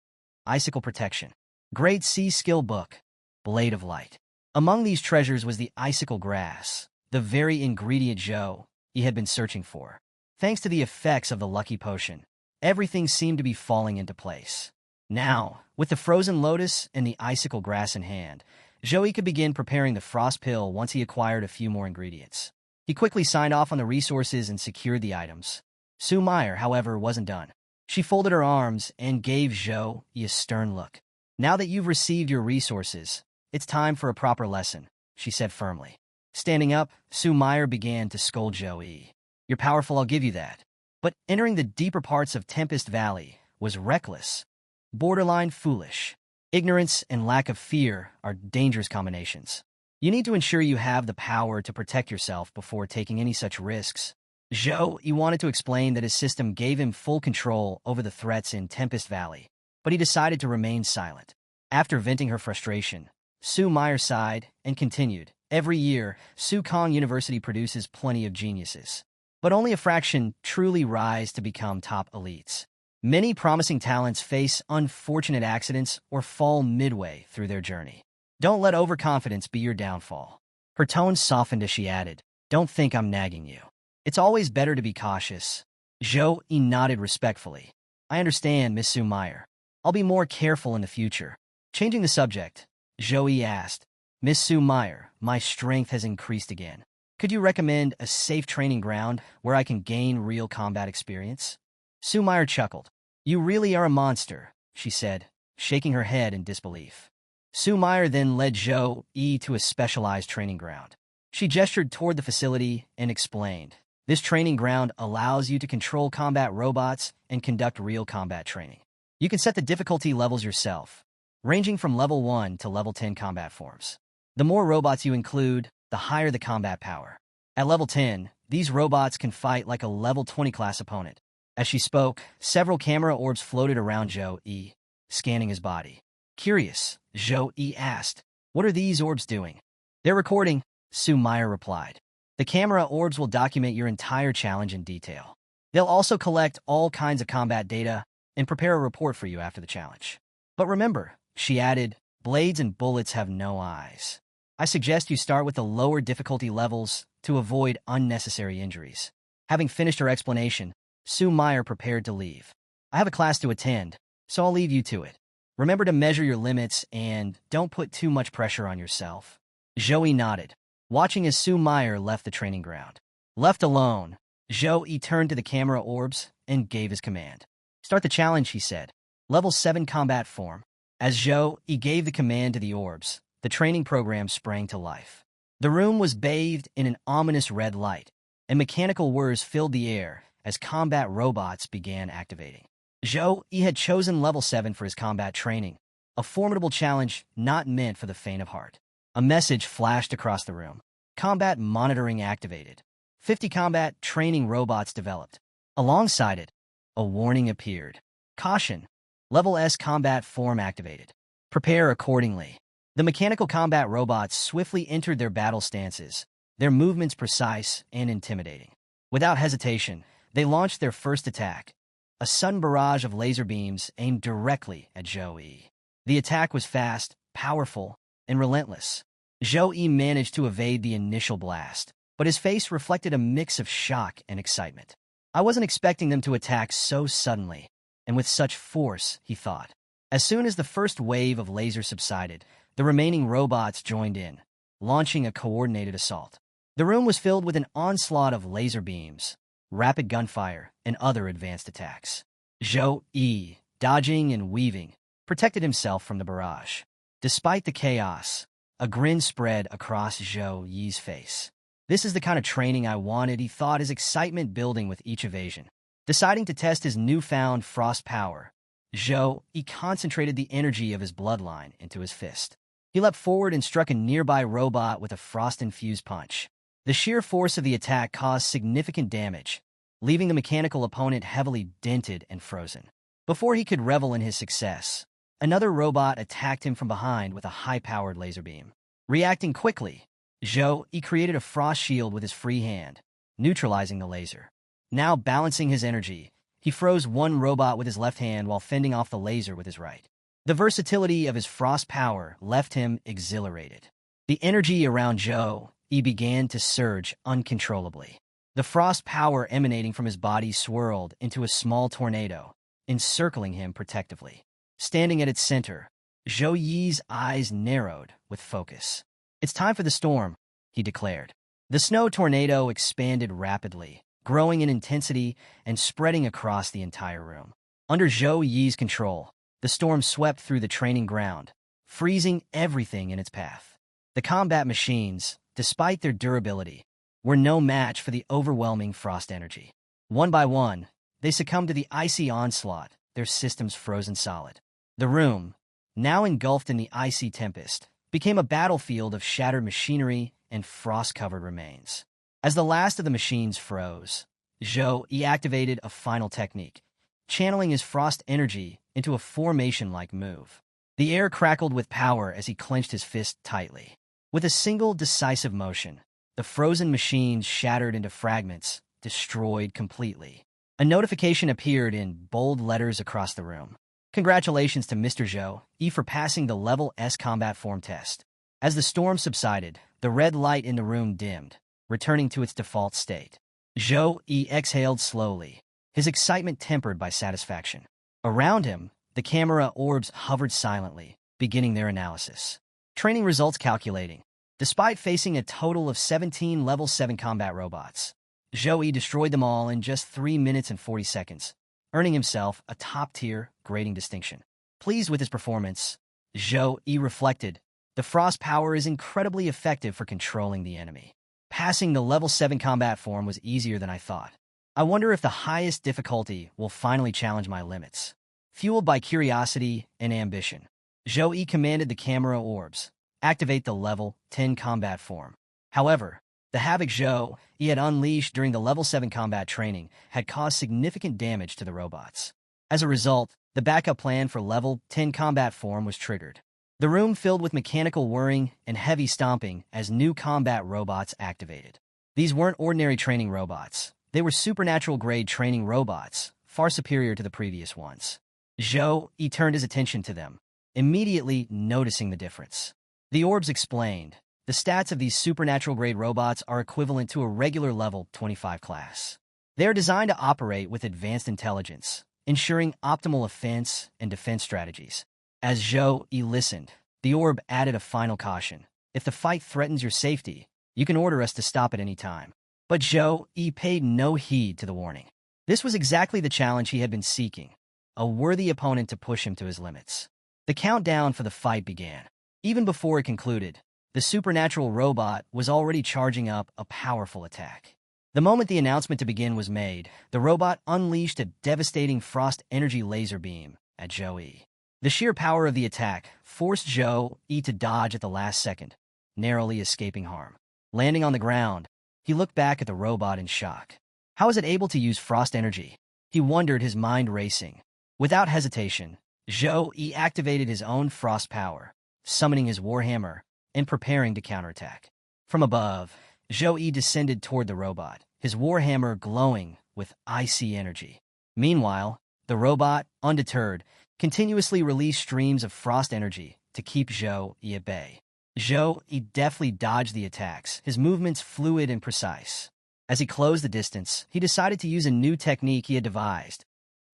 Icicle protection. Grade C skill book, Blade of light. Among these treasures was the icicle grass, the very ingredient Zhou Yi had been searching for. Thanks to the effects of the lucky potion, everything seemed to be falling into place. Now, with the frozen lotus and the icicle grass in hand, Zhou Yi could begin preparing the frost pill once he acquired a few more ingredients. He quickly signed off on the resources and secured the items. Sue Meyer, however, wasn't done. She folded her arms and gave Zhou Yi a stern look. Now that you've received your resources, it's time for a proper lesson, she said firmly. Standing up, Sue Meyer began to scold Zhou Yi. You're powerful, I'll give you that. But entering the deeper parts of Tempest Valley was reckless, borderline foolish. Ignorance and lack of fear are dangerous combinations. You need to ensure you have the power to protect yourself before taking any such risks. Zhou Yi wanted to explain that his system gave him full control over the threats in Tempest Valley, but he decided to remain silent. After venting her frustration, Su Meyer sighed and continued, "Every year, Su Kong University produces plenty of geniuses, but only a fraction truly rise to become top elites. Many promising talents face unfortunate accidents or fall midway through their journey. Don't let overconfidence be your downfall." Her tone softened as she added, "Don't think I'm nagging you. It's always better to be cautious." Zhou Yi nodded respectfully. "I understand, Miss Su Meyer. I'll be more careful in the future." Changing the subject, Zhou Yi asked, "Miss Su Meyer, my strength has increased again. Could you recommend a safe training ground where I can gain real combat experience?" Su Meyer chuckled. "You really are a monster," she said, shaking her head in disbelief. Su Meyer then led Zhou Yi to a specialized training ground. She gestured toward the facility and explained, "This training ground allows you to control combat robots and conduct real combat training. You can set the difficulty levels yourself, ranging from level 1 to level 10 combat forms. The more robots you include, the higher the combat power. At level 10, these robots can fight like a level 20 class opponent." As she spoke, several camera orbs floated around Zhou Yi, scanning his body. Curious, Zhou Yi asked, "What are these orbs doing?" "They're recording," Su Meyer replied. "The camera orbs will document your entire challenge in detail. They'll also collect all kinds of combat data and prepare a report for you after the challenge. But remember," she added, "blades and bullets have no eyes. I suggest you start with the lower difficulty levels to avoid unnecessary injuries." Having finished her explanation, Su Meyer prepared to leave. "I have a class to attend, so I'll leave you to it. Remember to measure your limits and don't put too much pressure on yourself." Zhou Yi nodded, watching as Su Meyer left the training ground. Left alone, Zhou Yi turned to the camera orbs and gave his command. "Start the challenge," he said. "Level 7 combat form." As Zhou Yi gave the command to the orbs, the training program sprang to life. The room was bathed in an ominous red light, and mechanical whirs filled the air as combat robots began activating. Zhou Yi had chosen level 7 for his combat training, a formidable challenge not meant for the faint of heart. A message flashed across the room. Combat monitoring activated. 50 combat training robots developed. Alongside it, a warning appeared. Caution, level S combat form activated. Prepare accordingly. The mechanical combat robots swiftly entered their battle stances, their movements precise and intimidating. Without hesitation, they launched their first attack, a sudden barrage of laser beams aimed directly at Zhou Yi. The attack was fast, powerful, and relentless. Zhou Yi managed to evade the initial blast, but his face reflected a mix of shock and excitement. "I wasn't expecting them to attack so suddenly, and with such force," he thought. As soon as the first wave of lasers subsided, the remaining robots joined in, launching a coordinated assault. The room was filled with an onslaught of laser beams, rapid gunfire, and other advanced attacks. Zhou Yi, dodging and weaving, protected himself from the barrage. Despite the chaos, a grin spread across Zhou Yi's face. "This is the kind of training I wanted," he thought, his excitement building with each evasion. Deciding to test his newfound frost power, Zhou Yi concentrated the energy of his bloodline into his fist. He leapt forward and struck a nearby robot with a frost-infused punch. The sheer force of the attack caused significant damage, leaving the mechanical opponent heavily dented and frozen. Before he could revel in his success, another robot attacked him from behind with a high-powered laser beam. Reacting quickly, Zhou Yi created a frost shield with his free hand, neutralizing the laser. Now balancing his energy, he froze one robot with his left hand while fending off the laser with his right. The versatility of his frost power left him exhilarated. The energy around Zhou Yi began to surge uncontrollably. The frost power emanating from his body swirled into a small tornado, encircling him protectively. Standing at its center, Zhou Yi's eyes narrowed with focus. "It's time for the storm," he declared. The snow tornado expanded rapidly, growing in intensity and spreading across the entire room. Under Zhou Yi's control, the storm swept through the training ground, freezing everything in its path. The combat machines, despite their durability, were no match for the overwhelming frost energy. One by one, they succumbed to the icy onslaught, their systems frozen solid. The room, now engulfed in the icy tempest, became a battlefield of shattered machinery and frost-covered remains. As the last of the machines froze, Zhou activated a final technique, channeling his frost energy into a formation-like move. The air crackled with power as he clenched his fist tightly. With a single decisive motion, the frozen machines shattered into fragments, destroyed completely. A notification appeared in bold letters across the room. Congratulations to Mr. Zhou for passing the Level S combat form test. As the storm subsided, the red light in the room dimmed, returning to its default state. Zhou exhaled slowly, his excitement tempered by satisfaction. Around him, the camera orbs hovered silently, beginning their analysis. Training results calculating. Despite facing a total of 17 Level 7 combat robots, Zhou destroyed them all in just 3 minutes and 40 seconds, earning himself a top-tier grading distinction. Pleased with his performance, Zhou reflected, the frost power is incredibly effective for controlling the enemy. Passing the Level 7 combat form was easier than I thought. I wonder if the highest difficulty will finally challenge my limits. Fueled by curiosity and ambition, Zhou commanded the camera orbs, activate the Level 10 combat form. However, the havoc Zhou had unleashed during the Level 7 combat training had caused significant damage to the robots. As a result, the backup plan for Level 10 combat form was triggered. The room filled with mechanical whirring and heavy stomping as new combat robots activated. These weren't ordinary training robots. They were supernatural-grade training robots, far superior to the previous ones. Zhou turned his attention to them, immediately noticing the difference. The orbs explained, the stats of these supernatural-grade robots are equivalent to a regular Level 25 class. They are designed to operate with advanced intelligence, ensuring optimal offense and defense strategies. As Zhou listened, the orb added a final caution. If the fight threatens your safety, you can order us to stop at any time. But Zhou paid no heed to the warning. This was exactly the challenge he had been seeking, a worthy opponent to push him to his limits. The countdown for the fight began. Even before it concluded, the supernatural robot was already charging up a powerful attack. The moment the announcement to begin was made, the robot unleashed a devastating frost energy laser beam at Zhou. The sheer power of the attack forced Zhou to dodge at the last second, narrowly escaping harm. Landing on the ground, he looked back at the robot in shock. How was it able to use frost energy? He wondered, his mind racing. Without hesitation, Zhou activated his own frost power, summoning his warhammer and preparing to counterattack. From above, Zhou descended toward the robot, his warhammer glowing with icy energy. Meanwhile, the robot, undeterred, continuously released streams of frost energy to keep Zhou at bay. Zhou deftly dodged the attacks, his movements fluid and precise. As he closed the distance, he decided to use a new technique he had devised,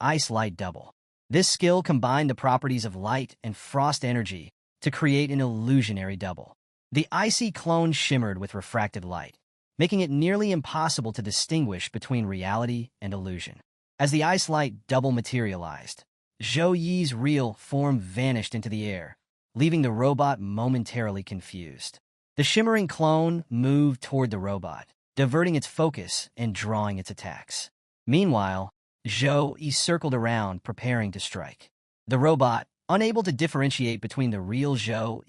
Ice Light Double. This skill combined the properties of light and frost energy to create an illusionary double. The icy clone shimmered with refracted light, making it nearly impossible to distinguish between reality and illusion. As the Ice Light Double materialized, Zhou real form vanished into the air, leaving the robot momentarily confused. The shimmering clone moved toward the robot, diverting its focus and drawing its attacks. Meanwhile, Zhou circled around, preparing to strike. The robot, unable to differentiate between the real Zhou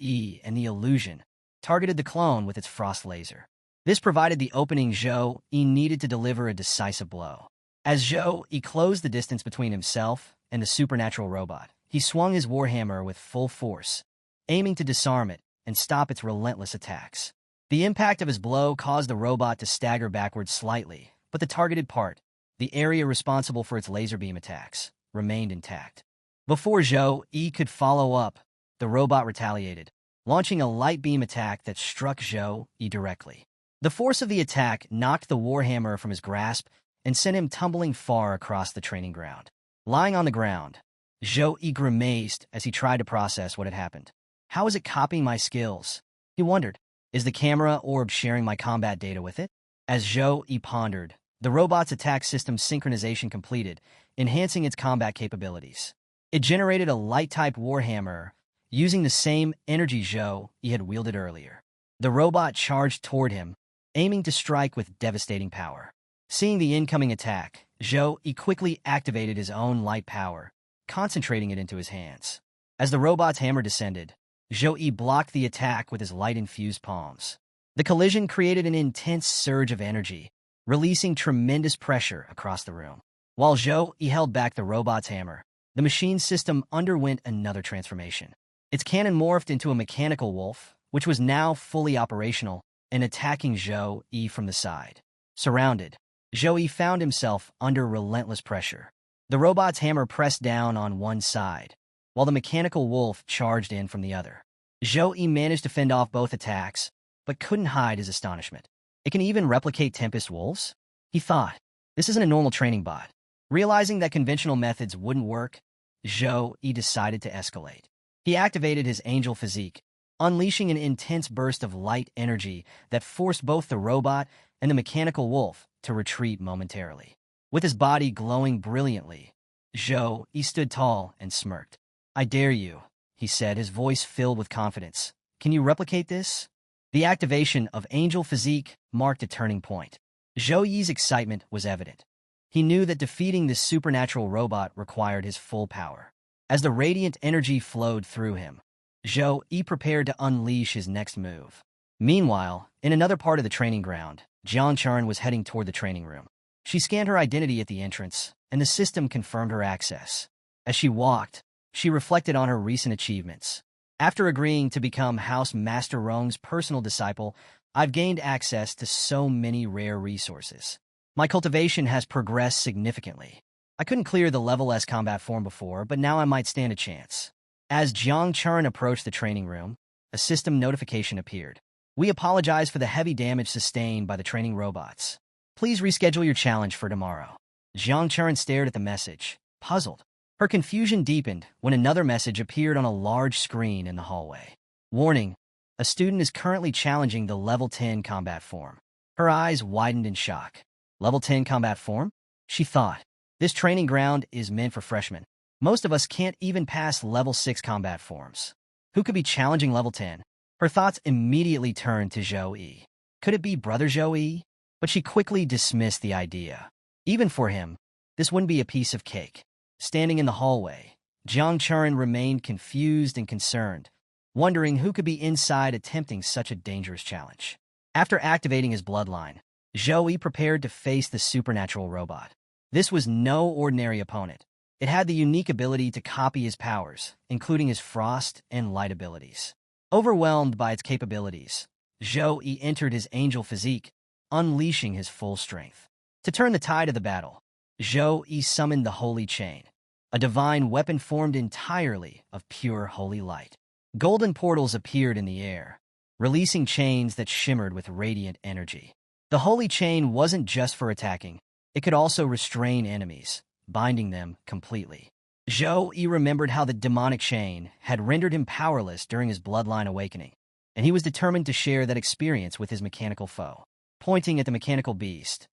and the illusion, targeted the clone with its frost laser. This provided the opening Zhou needed to deliver a decisive blow. As Zhou closed the distance between himself and the supernatural robot, he swung his warhammer with full force, aiming to disarm it and stop its relentless attacks. The impact of his blow caused the robot to stagger backwards slightly, but the targeted part, the area responsible for its laser beam attacks, remained intact. Before Zhou could follow up, the robot retaliated, launching a light beam attack that struck Zhou directly. The force of the attack knocked the warhammer from his grasp and sent him tumbling far across the training ground. Lying on the ground, Zhou grimaced as he tried to process what had happened. How is it copying my skills? He wondered. Is the camera orb sharing my combat data with it? As Zhou pondered, the robot's attack system synchronization completed, enhancing its combat capabilities. It generated a light-type warhammer, using the same energy Zhou had wielded earlier. The robot charged toward him, aiming to strike with devastating power. Seeing the incoming attack, Zhou quickly activated his own light power, concentrating it into his hands. As the robot's hammer descended, Zhou blocked the attack with his light-infused palms. The collision created an intense surge of energy, releasing tremendous pressure across the room. While Zhou held back the robot's hammer, the machine system underwent another transformation. Its cannon morphed into a mechanical wolf, which was now fully operational and attacking Zhou from the side. Surrounded, Zhou found himself under relentless pressure. The robot's hammer pressed down on one side, while the mechanical wolf charged in from the other. Zhou managed to fend off both attacks, but couldn't hide his astonishment. It can even replicate Tempest Wolves? He thought. This isn't a normal training bot. Realizing that conventional methods wouldn't work, Zhou decided to escalate. He activated his angel physique, unleashing an intense burst of light energy that forced both the robot and the mechanical wolf to retreat momentarily. With his body glowing brilliantly, Zhou stood tall and smirked. "I dare you," he said, his voice filled with confidence. "Can you replicate this?" The activation of Angel Physique marked a turning point. Zhou Yi's excitement was evident. He knew that defeating this supernatural robot required his full power. As the radiant energy flowed through him, Zhou prepared to unleash his next move. Meanwhile, in another part of the training ground, Jiang Chuan was heading toward the training room. She scanned her identity at the entrance, and the system confirmed her access. As she walked, she reflected on her recent achievements. After agreeing to become House Master Rong's personal disciple, I've gained access to so many rare resources. My cultivation has progressed significantly. I couldn't clear the level S combat form before, but now I might stand a chance. As Jiang Chuan approached the training room, a system notification appeared. "We apologize for the heavy damage sustained by the training robots. Please reschedule your challenge for tomorrow." Jiang Chuan stared at the message, puzzled. Her confusion deepened when another message appeared on a large screen in the hallway. "Warning, a student is currently challenging the level 10 combat form." Her eyes widened in shock. Level 10 combat form? She thought. This training ground is meant for freshmen. Most of us can't even pass level 6 combat forms. Who could be challenging level 10? Her thoughts immediately turned to Zhou. Could it be Brother Zhou? But she quickly dismissed the idea. Even for him, this wouldn't be a piece of cake. Standing in the hallway, Jiang Chuan remained confused and concerned, wondering who could be inside attempting such a dangerous challenge. After activating his bloodline, Zhou prepared to face the supernatural robot. This was no ordinary opponent. It had the unique ability to copy his powers, including his frost and light abilities. Overwhelmed by its capabilities, Zhou entered his angel physique, unleashing his full strength. To turn the tide of the battle, Zhou summoned the Holy Chain, a divine weapon formed entirely of pure holy light. Golden portals appeared in the air, releasing chains that shimmered with radiant energy. The Holy Chain wasn't just for attacking, it could also restrain enemies, binding them completely. Zhou remembered how the demonic chain had rendered him powerless during his bloodline awakening, and he was determined to share that experience with his mechanical foe. Pointing at the mechanical beast,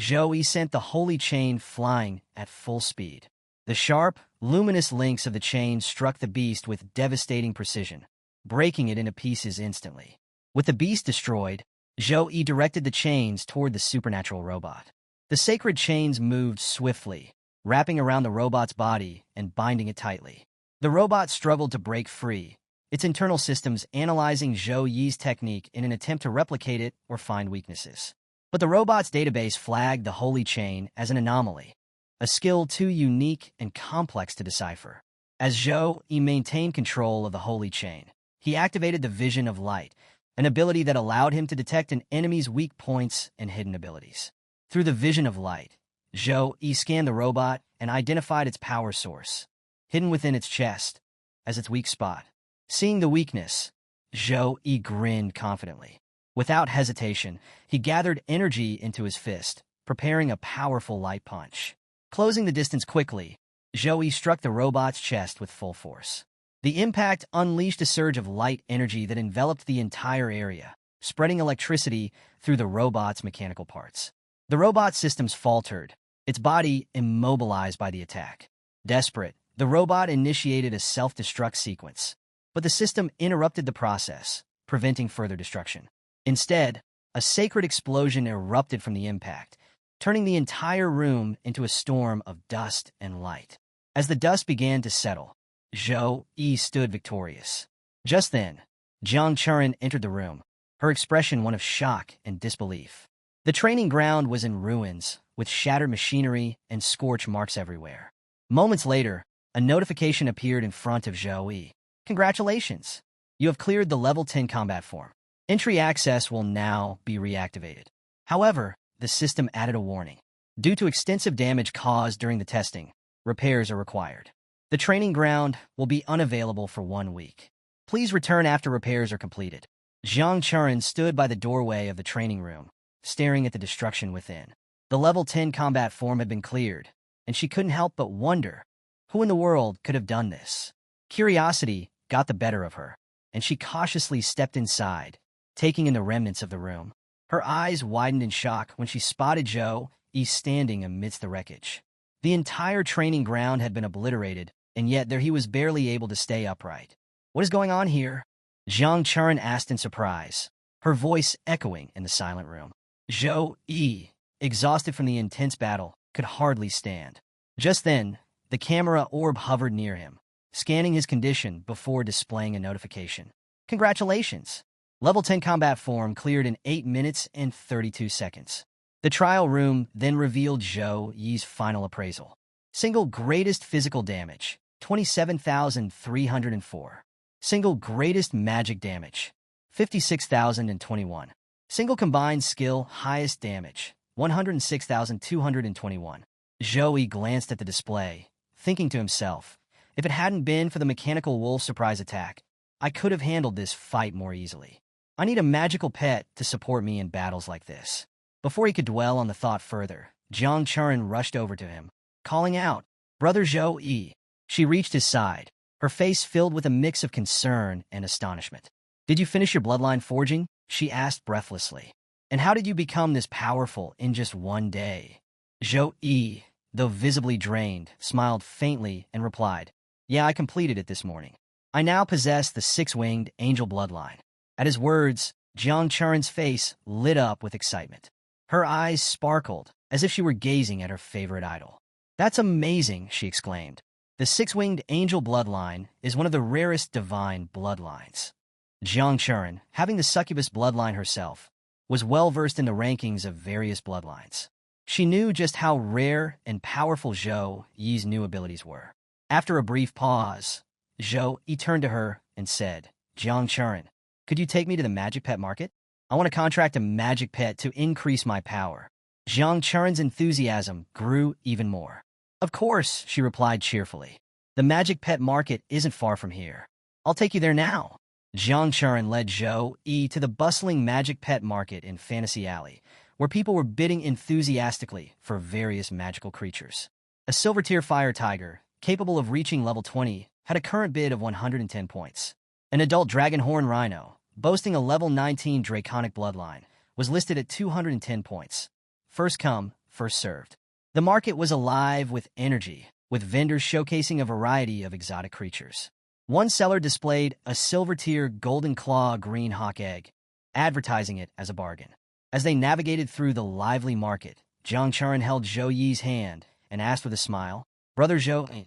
Zhou sent the Holy Chain flying at full speed. The sharp, luminous links of the chain struck the beast with devastating precision, breaking it into pieces instantly. With the beast destroyed, Zhou directed the chains toward the supernatural robot. The sacred chains moved swiftly, wrapping around the robot's body and binding it tightly. The robot struggled to break free, its internal systems analyzing Zhou Yi's technique in an attempt to replicate it or find weaknesses. But the robot's database flagged the Holy Chain as an anomaly, a skill too unique and complex to decipher. As Zhou maintained control of the Holy Chain, he activated the Vision of Light, an ability that allowed him to detect an enemy's weak points and hidden abilities. Through the Vision of Light, Zhou scanned the robot and identified its power source, hidden within its chest, as its weak spot. Seeing the weakness, Zhou grinned confidently. Without hesitation, he gathered energy into his fist, preparing a powerful light punch. Closing the distance quickly, Zhou struck the robot's chest with full force. The impact unleashed a surge of light energy that enveloped the entire area, spreading electricity through the robot's mechanical parts. The robot's systems faltered, its body immobilized by the attack. Desperate, the robot initiated a self-destruct sequence, but the system interrupted the process, preventing further destruction. Instead, a sacred explosion erupted from the impact, turning the entire room into a storm of dust and light. As the dust began to settle, Zhou stood victorious. Just then, Jiang Churin entered the room, her expression one of shock and disbelief. The training ground was in ruins, with shattered machinery and scorch marks everywhere. Moments later, a notification appeared in front of Zhou Yi. Congratulations! You have cleared the level 10 combat form. Entry access will now be reactivated. However, the system added a warning. Due to extensive damage caused during the testing, repairs are required. The training ground will be unavailable for 1 week. Please return after repairs are completed. Jiang Churin stood by the doorway of the training room, staring at the destruction within. The level 10 combat form had been cleared, and she couldn't help but wonder, who in the world could have done this? Curiosity got the better of her, and she cautiously stepped inside, taking in the remnants of the room. Her eyes widened in shock when she spotted Zhou Yi standing amidst the wreckage. The entire training ground had been obliterated, and yet there he was barely able to stay upright. What is going on here? Jiang Churin asked in surprise, her voice echoing in the silent room. Zhou Yi, exhausted from the intense battle, could hardly stand. Just then, the camera orb hovered near him, scanning his condition before displaying a notification. Congratulations! Level 10 combat form cleared in 8 minutes and 32 seconds. The trial room then revealed Zhou Yi's final appraisal. Single greatest physical damage, 27,304. Single greatest magic damage, 56,021. Single combined skill highest damage, 106,221. Zhou Yi glanced at the display, thinking to himself, if it hadn't been for the mechanical wolf surprise attack, I could have handled this fight more easily. I need a magical pet to support me in battles like this. Before he could dwell on the thought further, Jiang Churin rushed over to him, calling out, Brother Zhou Yi. She reached his side, her face filled with a mix of concern and astonishment. Did you finish your bloodline forging? She asked breathlessly. And how did you become this powerful in just 1 day? Zhou Yi, though visibly drained, smiled faintly and replied, Yeah, I completed it this morning. I now possess the 6-winged angel bloodline. At his words, Jiang Churin's face lit up with excitement. Her eyes sparkled, as if she were gazing at her favorite idol. That's amazing, she exclaimed. The 6-winged angel bloodline is one of the rarest divine bloodlines. Jiang Churin, having the succubus bloodline herself, was well-versed in the rankings of various bloodlines. She knew just how rare and powerful Zhou Yi's new abilities were. After a brief pause, Zhou Yi turned to her and said, Jiang Churin, could you take me to the magic pet market? I want to contract a magic pet to increase my power. Jiang Churin's enthusiasm grew even more. Of course, she replied cheerfully. The magic pet market isn't far from here. I'll take you there now. Jiang Churin led Zhou Yi to the bustling magic pet market in Fantasy Alley, where people were bidding enthusiastically for various magical creatures. A silver-tier fire tiger, capable of reaching level 20, had a current bid of 110 points. An adult dragonhorn rhino, boasting a level 19 draconic bloodline, was listed at 210 points. First come, first served. The market was alive with energy, with vendors showcasing a variety of exotic creatures. One seller displayed a silver-tier golden claw green hawk egg, advertising it as a bargain. As they navigated through the lively market, Jiang Churin held Zhou Yi's hand and asked with a smile, Brother Zhou,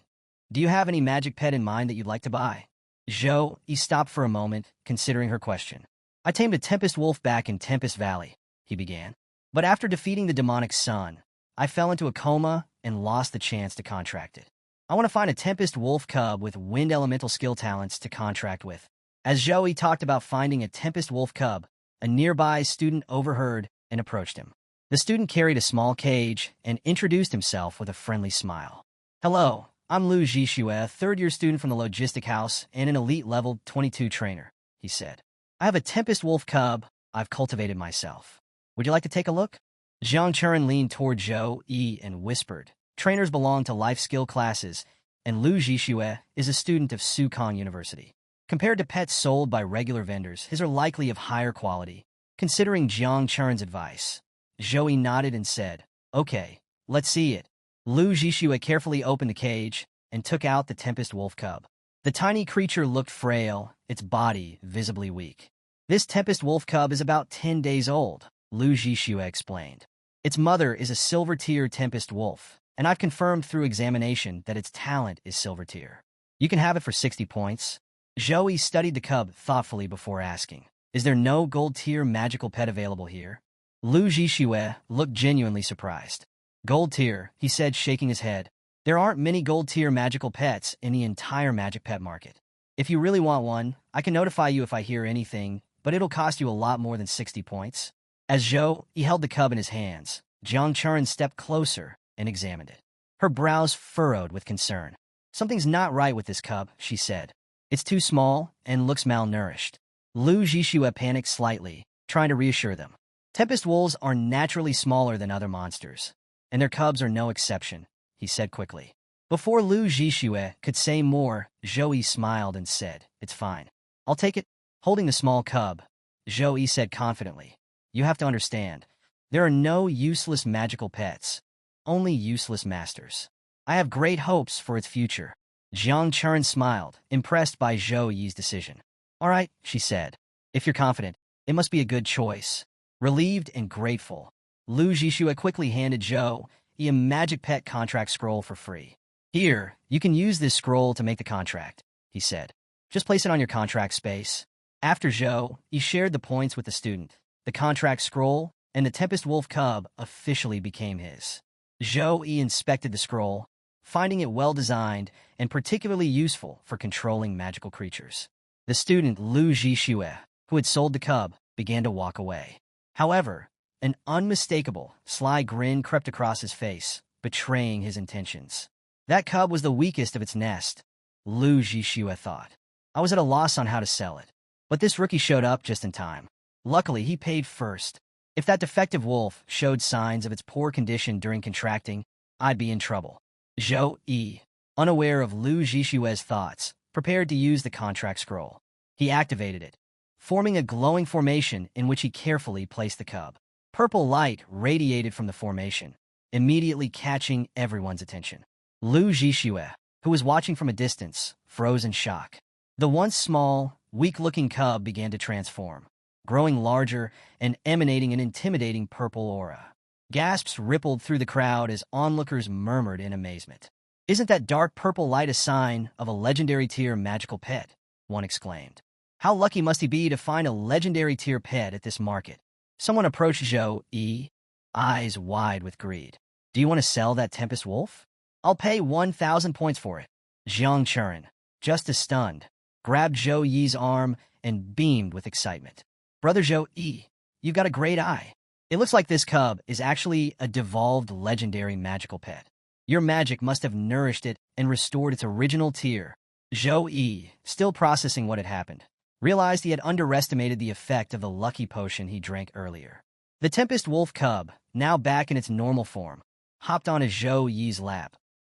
do you have any magic pet in mind that you'd like to buy? Zhou Yi stopped for a moment, considering her question. I tamed a Tempest Wolf back in Tempest Valley, he began. But after defeating the demonic sun, I fell into a coma and lost the chance to contract it. I want to find a Tempest Wolf cub with wind elemental skill talents to contract with. As Zhou Yi talked about finding a Tempest Wolf cub, a nearby student overheard and approached him. The student carried a small cage and introduced himself with a friendly smile. Hello, I'm Lu Zhixue, third-year student from the Logistic House and an elite level 22 trainer, he said. I have a Tempest Wolf cub I've cultivated myself. Would you like to take a look? Jiang Churin leaned toward Zhou Yi and whispered, Trainers belong to life skill classes, and Lu Zhixue is a student of Sukong University. Compared to pets sold by regular vendors, his are likely of higher quality. Considering Jiang Churin's advice, Zhou Yi nodded and said, Okay, let's see it. Lu Zhixue carefully opened the cage and took out the Tempest Wolf cub. The tiny creature looked frail, its body visibly weak. This Tempest Wolf cub is about 10 days old, Lu Zhixue explained. Its mother is a silver-tier Tempest Wolf, and I've confirmed through examination that its talent is silver tier. You can have it for 60 points. Zhou Yi studied the cub thoughtfully before asking, "Is there no gold-tier magical pet available here?" Lu Zhixue looked genuinely surprised. "Gold tier," he said, shaking his head. "There aren't many gold-tier magical pets in the entire magic pet market. If you really want one, I can notify you if I hear anything, but it'll cost you a lot more than 60 points." As Zhou Yi held the cub in his hands, Jiang Churen stepped closer and examined it. Her brows furrowed with concern. "Something's not right with this cub," she said. "It's too small and looks malnourished." Lu Zhixue panicked slightly, trying to reassure them. "Tempest wolves are naturally smaller than other monsters, and their cubs are no exception," he said quickly. Before Lu Zhixue could say more, Zhou Yi smiled and said, "It's fine. I'll take it." Holding the small cub, Zhou Yi said confidently, "You have to understand, there are no useless magical pets, only useless masters. I have great hopes for its future." Jiang Churen smiled, impressed by Zhou Yi's decision. "All right," she said. "If you're confident, it must be a good choice." Relieved and grateful, Lu Zhixue quickly handed Zhou Yi a magic pet contract scroll for free. "Here, you can use this scroll to make the contract," he said. "Just place it on your contract space." After Zhou Yi shared the points with the student, the contract scroll and the Tempest Wolf cub officially became his. Zhou Yi inspected the scroll, finding it well-designed and particularly useful for controlling magical creatures. The student, Lu Zhixue, who had sold the cub, began to walk away. However, an unmistakable, sly grin crept across his face, betraying his intentions. That cub was the weakest of its nest, Lu Zhixue thought. I was at a loss on how to sell it. But this rookie showed up just in time. Luckily, he paid first. If that defective wolf showed signs of its poor condition during contracting, I'd be in trouble. Zhou Yi, unaware of Lu Zhixue's thoughts, prepared to use the contract scroll. He activated it, forming a glowing formation in which he carefully placed the cub. Purple light radiated from the formation, immediately catching everyone's attention. Lu Zhixue, who was watching from a distance, froze in shock. The once small, weak-looking cub began to transform, growing larger and emanating an intimidating purple aura. Gasps rippled through the crowd as onlookers murmured in amazement. "Isn't that dark purple light a sign of a legendary tier magical pet?" one exclaimed. "How lucky must he be to find a legendary tier pet at this market?" Someone approached Zhou Yi, eyes wide with greed. "Do you want to sell that Tempest Wolf? I'll pay 1,000 points for it." Jiang Churen, just as stunned, grabbed Zhou Yi's arm and beamed with excitement. "Brother Zhou Yi, you've got a great eye. It looks like this cub is actually a devolved legendary magical pet. Your magic must have nourished it and restored its original tier." Zhou Yi, still processing what had happened, realized he had underestimated the effect of the lucky potion he drank earlier. The Tempest Wolf cub, now back in its normal form, hopped onto Zhou Yi's lap,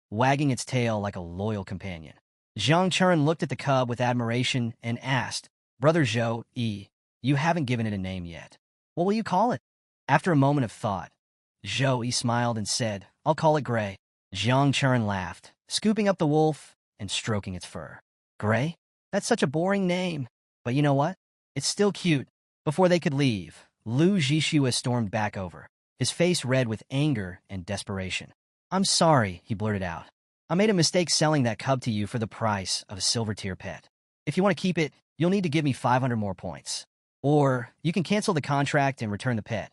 wagging its tail like a loyal companion. Jiang Churen looked at the cub with admiration and asked, "Brother Zhou Yi, you haven't given it a name yet. What will you call it?" After a moment of thought, Zhou Yi smiled and said, "I'll call it Gray." Jiang Churen laughed, scooping up the wolf and stroking its fur. "Gray? That's such a boring name. But you know what? It's still cute." Before they could leave, Lu Zhixue stormed back over, his face red with anger and desperation. "I'm sorry," he blurted out. "I made a mistake selling that cub to you for the price of a silver-tier pet. If you want to keep it, you'll need to give me 500 more points. Or you can cancel the contract and return the pet.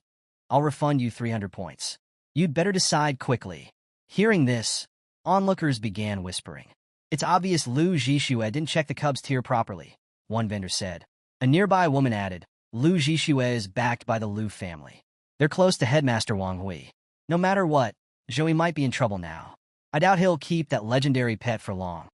I'll refund you 300 points. You'd better decide quickly." Hearing this, onlookers began whispering. "It's obvious Lu Zhixue didn't check the cub's tier properly," one vendor said. A nearby woman added, "Lu Zhixue is backed by the Lu family. They're close to Headmaster Wang Hui. No matter what, Zhou might be in trouble now. I doubt he'll keep that legendary pet for long."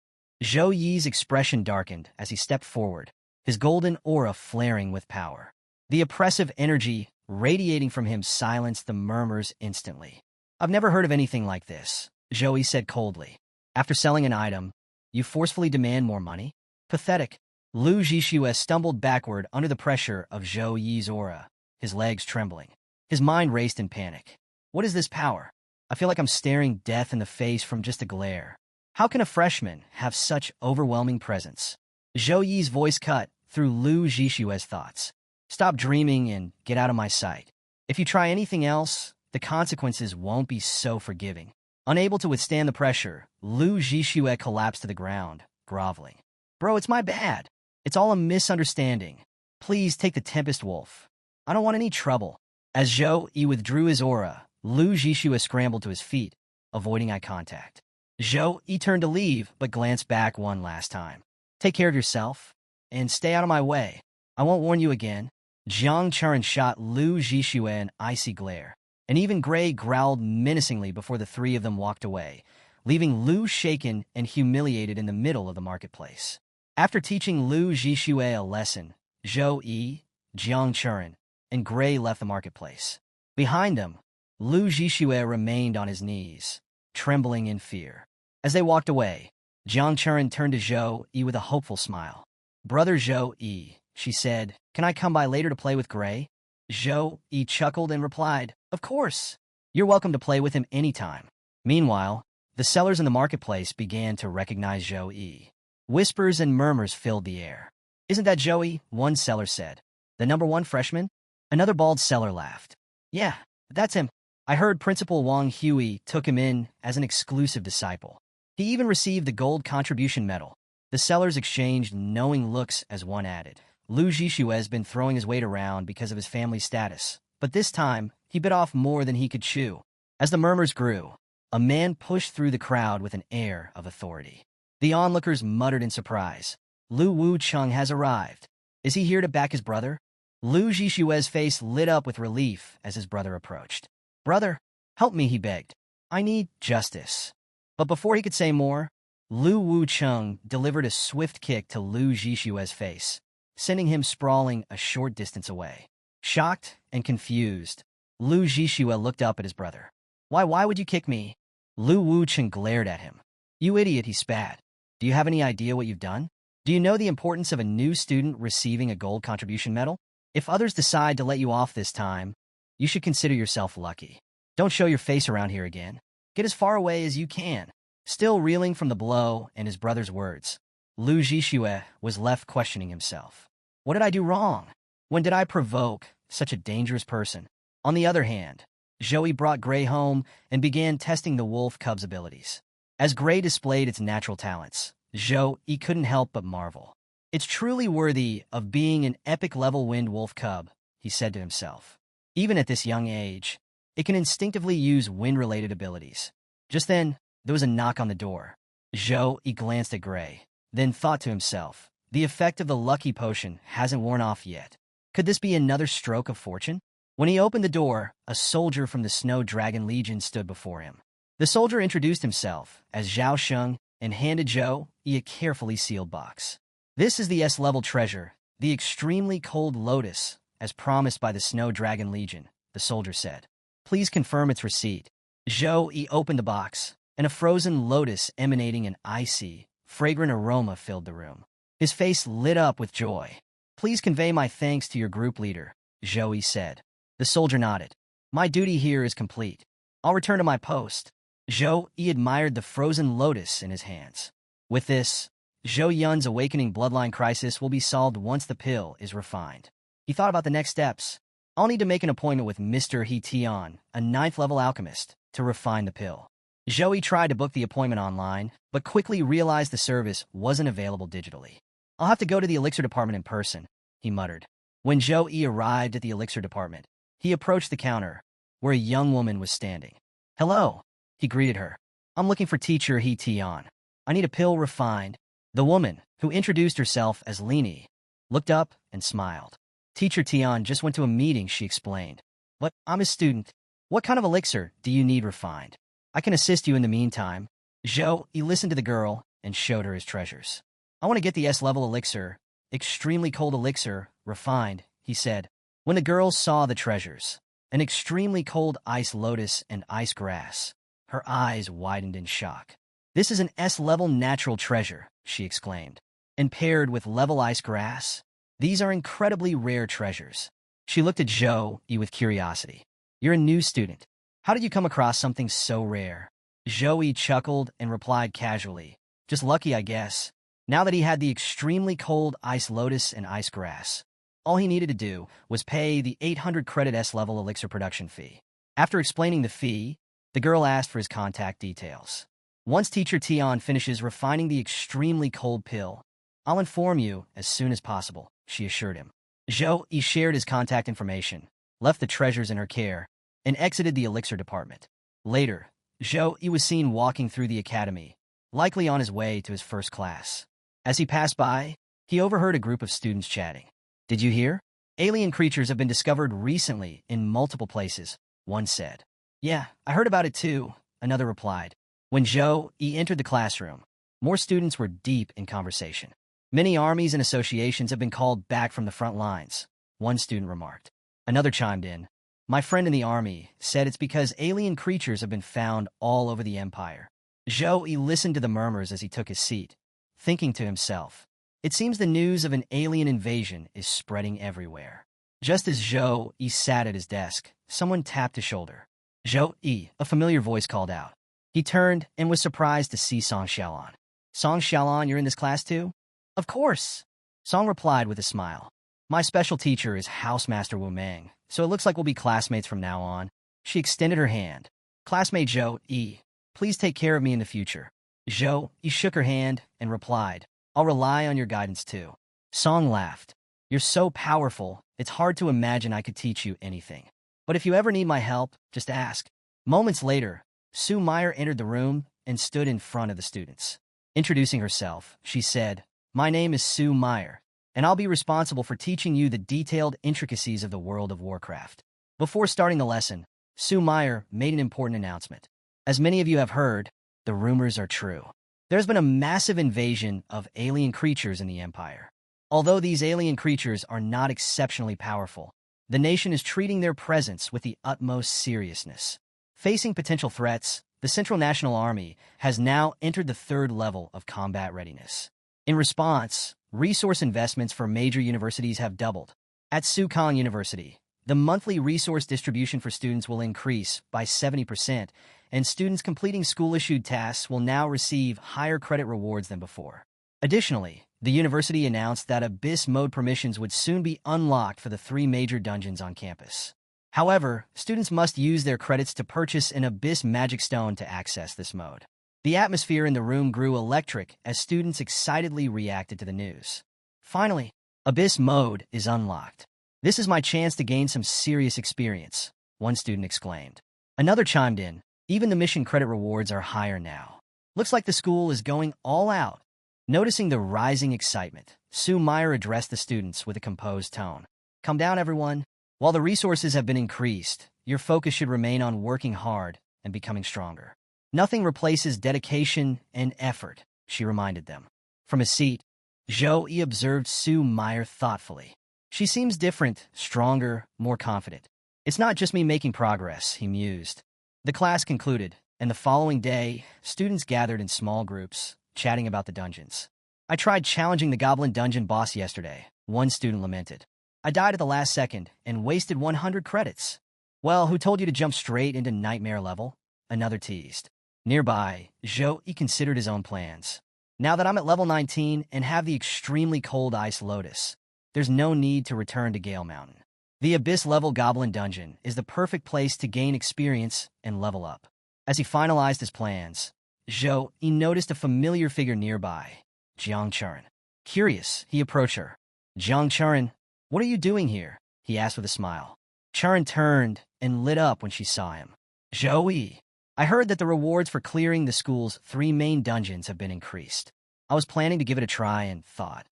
Zhou Yi's expression darkened as he stepped forward, his golden aura flaring with power. The oppressive energy radiating from him silenced the murmurs instantly. "I've never heard of anything like this," Zhou Yi said coldly. "After selling an item, you forcefully demand more money? Pathetic." Lu Zhixue stumbled backward under the pressure of Zhou Yi's aura, his legs trembling. His mind raced in panic. What is this power? I feel like I'm staring death in the face from just a glare. How can a freshman have such overwhelming presence? Zhou Yi's voice cut through Lu Zhixue's thoughts. "Stop dreaming and get out of my sight. If you try anything else, the consequences won't be so forgiving." Unable to withstand the pressure, Lu Zhixue collapsed to the ground, groveling. "Bro, it's my bad. It's all a misunderstanding. Please take the Tempest Wolf. I don't want any trouble. As Zhou Yi withdrew his aura, Lu Zhixue scrambled to his feet, avoiding eye contact. Zhou Yi turned to leave, but glanced back one last time. Take care of yourself, and stay out of my way. I won't warn you again. Jiang Churen shot Lu Zhixue an icy glare, and even Gray growled menacingly before the three of them walked away, leaving Lu shaken and humiliated in the middle of the marketplace. After teaching Lu Zhixue a lesson, Zhou Yi, Jiang Churen, and Gray left the marketplace. Behind them, Lu Zhixue remained on his knees, trembling in fear. As they walked away, Jiang Churen turned to Zhou Yi with a hopeful smile. Brother Zhou Yi, she said, can I come by later to play with Gray? Zhou Yi chuckled and replied, of course. You're welcome to play with him anytime. Meanwhile, the sellers in the marketplace began to recognize Zhou Yi. Whispers and murmurs filled the air. Isn't that Joey? One seller said. The #1 freshman? Another bald seller laughed. Yeah, that's him. I heard Principal Wang Hui took him in as an exclusive disciple. He even received the gold contribution medal. The sellers exchanged knowing looks as one added. Lu Zhixue has been throwing his weight around because of his family status, but this time, he bit off more than he could chew. As the murmurs grew, a man pushed through the crowd with an air of authority. The onlookers muttered in surprise. Lu Wucheng has arrived. Is he here to back his brother? Lu Zhixue's face lit up with relief as his brother approached. Brother, help me, he begged. I need justice. But before he could say more, Lu Wucheng delivered a swift kick to Lu Zhixue's face, sending him sprawling a short distance away. Shocked and confused, Lu Zhixue looked up at his brother. Why would you kick me? Lu Wucheng glared at him. You idiot, he spat. Do you have any idea what you've done? Do you know the importance of a new student receiving a gold contribution medal? If others decide to let you off this time, you should consider yourself lucky. Don't show your face around here again. Get as far away as you can. Still reeling from the blow and his brother's words, Lu Zhixue was left questioning himself. What did I do wrong? When did I provoke such a dangerous person? On the other hand, Joey brought Gray home and began testing the wolf cub's abilities. As Gray displayed its natural talents, Zhou couldn't help but marvel. It's truly worthy of being an epic-level wind wolf cub, he said to himself. Even at this young age, it can instinctively use wind-related abilities. Just then, there was a knock on the door. Zhou glanced at Gray, then thought to himself, the effect of the lucky potion hasn't worn off yet. Could this be another stroke of fortune? When he opened the door, a soldier from the Snow Dragon Legion stood before him. The soldier introduced himself as Zhao Sheng and handed Zhou a carefully sealed box. This is the S-level treasure, the extremely cold lotus, as promised by the Snow Dragon Legion, the soldier said. Please confirm its receipt. Zhou opened the box, and a frozen lotus emanating an icy, fragrant aroma filled the room. His face lit up with joy. Please convey my thanks to your group leader, Zhou said. The soldier nodded. My duty here is complete. I'll return to my post. Zhou admired the frozen lotus in his hands. With this, Zhou Yun's awakening bloodline crisis will be solved once the pill is refined. He thought about the next steps. I'll need to make an appointment with Mr. He Tian, a 9th-level alchemist, to refine the pill. Zhou tried to book the appointment online, but quickly realized the service wasn't available digitally. I'll have to go to the elixir department in person, he muttered. When Zhou arrived at the elixir department, he approached the counter, where a young woman was standing. Hello, he greeted her. I'm looking for teacher He Tian. I need a pill refined. The woman, who introduced herself as Lini, looked up and smiled. Teacher Tian just went to a meeting, she explained. But I'm a student. What kind of elixir do you need refined? I can assist you in the meantime. Zhou listened to the girl and showed her his treasures. I want to get the S-level elixir, extremely cold elixir, refined, he said. When the girl saw the treasures, an extremely cold ice lotus and ice grass, her eyes widened in shock. This is an S-level natural treasure, she exclaimed. And paired with level ice grass, these are incredibly rare treasures. She looked at Zhou with curiosity. You're a new student. How did you come across something so rare? Zhou chuckled and replied casually. Just lucky, I guess. Now that he had the extremely cold ice lotus and ice grass, all he needed to do was pay the 800 credit S-level elixir production fee. After explaining the fee, the girl asked for his contact details. Once Teacher Tian finishes refining the extremely cold pill, I'll inform you as soon as possible, she assured him. Zhou Yi shared his contact information, left the treasures in her care, and exited the elixir department. Later, Zhou Yi was seen walking through the academy, likely on his way to his first class. As he passed by, he overheard a group of students chatting. Did you hear? Alien creatures have been discovered recently in multiple places, one said. Yeah, I heard about it too, another replied. When Zhou Yi entered the classroom, more students were deep in conversation. Many armies and associations have been called back from the front lines, one student remarked. Another chimed in. My friend in the army said it's because alien creatures have been found all over the empire. Zhou Yi listened to the murmurs as he took his seat, thinking to himself, it seems the news of an alien invasion is spreading everywhere. Just as Zhou Yi sat at his desk, someone tapped his shoulder. Zhou Yi, a familiar voice called out. He turned and was surprised to see Song Xiaolan. Song Xiaolan, you're in this class too? Of course. Song replied with a smile. My special teacher is Housemaster Wu Meng, so it looks like we'll be classmates from now on. She extended her hand. Classmate Zhou Yi, please take care of me in the future. Zhou Yi shook her hand and replied, I'll rely on your guidance too. Song laughed. You're so powerful, it's hard to imagine I could teach you anything. But if you ever need my help, just ask. Moments later, Sue Meyer entered the room and stood in front of the students. Introducing herself, she said, My name is Sue Meyer, and I'll be responsible for teaching you the detailed intricacies of the world of Warcraft. Before starting the lesson, Sue Meyer made an important announcement. As many of you have heard, the rumors are true. There's been a massive invasion of alien creatures in the Empire. Although these alien creatures are not exceptionally powerful, the nation is treating their presence with the utmost seriousness. Facing potential threats, the Central National Army has now entered the third level of combat readiness. In response, resource investments for major universities have doubled. At Sukong University, the monthly resource distribution for students will increase by 70%, and students completing school-issued tasks will now receive higher credit rewards than before. Additionally, the university announced that Abyss mode permissions would soon be unlocked for the 3 major dungeons on campus. However, students must use their credits to purchase an Abyss magic stone to access this mode. The atmosphere in the room grew electric as students excitedly reacted to the news. Finally, Abyss mode is unlocked. This is my chance to gain some serious experience, one student exclaimed. Another chimed in, even the mission credit rewards are higher now. Looks like the school is going all out. Noticing the rising excitement, Sue Meyer addressed the students with a composed tone. Calm down, everyone. While the resources have been increased, your focus should remain on working hard and becoming stronger. Nothing replaces dedication and effort, she reminded them. From his seat, Zhou Yi observed Sue Meyer thoughtfully. She seems different, stronger, more confident. It's not just me making progress, he mused. The class concluded, and the following day, students gathered in small groups, chatting about the dungeons. I tried challenging the Goblin Dungeon boss yesterday, one student lamented. I died at the last second and wasted 100 credits. Well, who told you to jump straight into Nightmare level? Another teased. Nearby, Zhou Yi considered his own plans. Now that I'm at level 19 and have the extremely cold Ice Lotus, there's no need to return to Gale Mountain. The Abyss-level Goblin Dungeon is the perfect place to gain experience and level up. As he finalized his plans, Zhou Yi noticed a familiar figure nearby, Jiang Churin. Curious, he approached her. Jiang Churin, what are you doing here? He asked with a smile. Churin turned and lit up when she saw him. Zhou Yi, I heard that the rewards for clearing the school's 3 main dungeons have been increased. I was planning to give it a try and thought,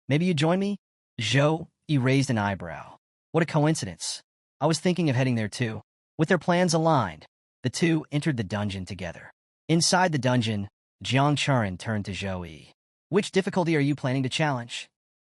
maybe you'd join me? Zhou Yi raised an eyebrow. What a coincidence. I was thinking of heading there too. With their plans aligned, the two entered the dungeon together. Inside the dungeon, Jiang Churin turned to Zhou Yi. Which difficulty are you planning to challenge?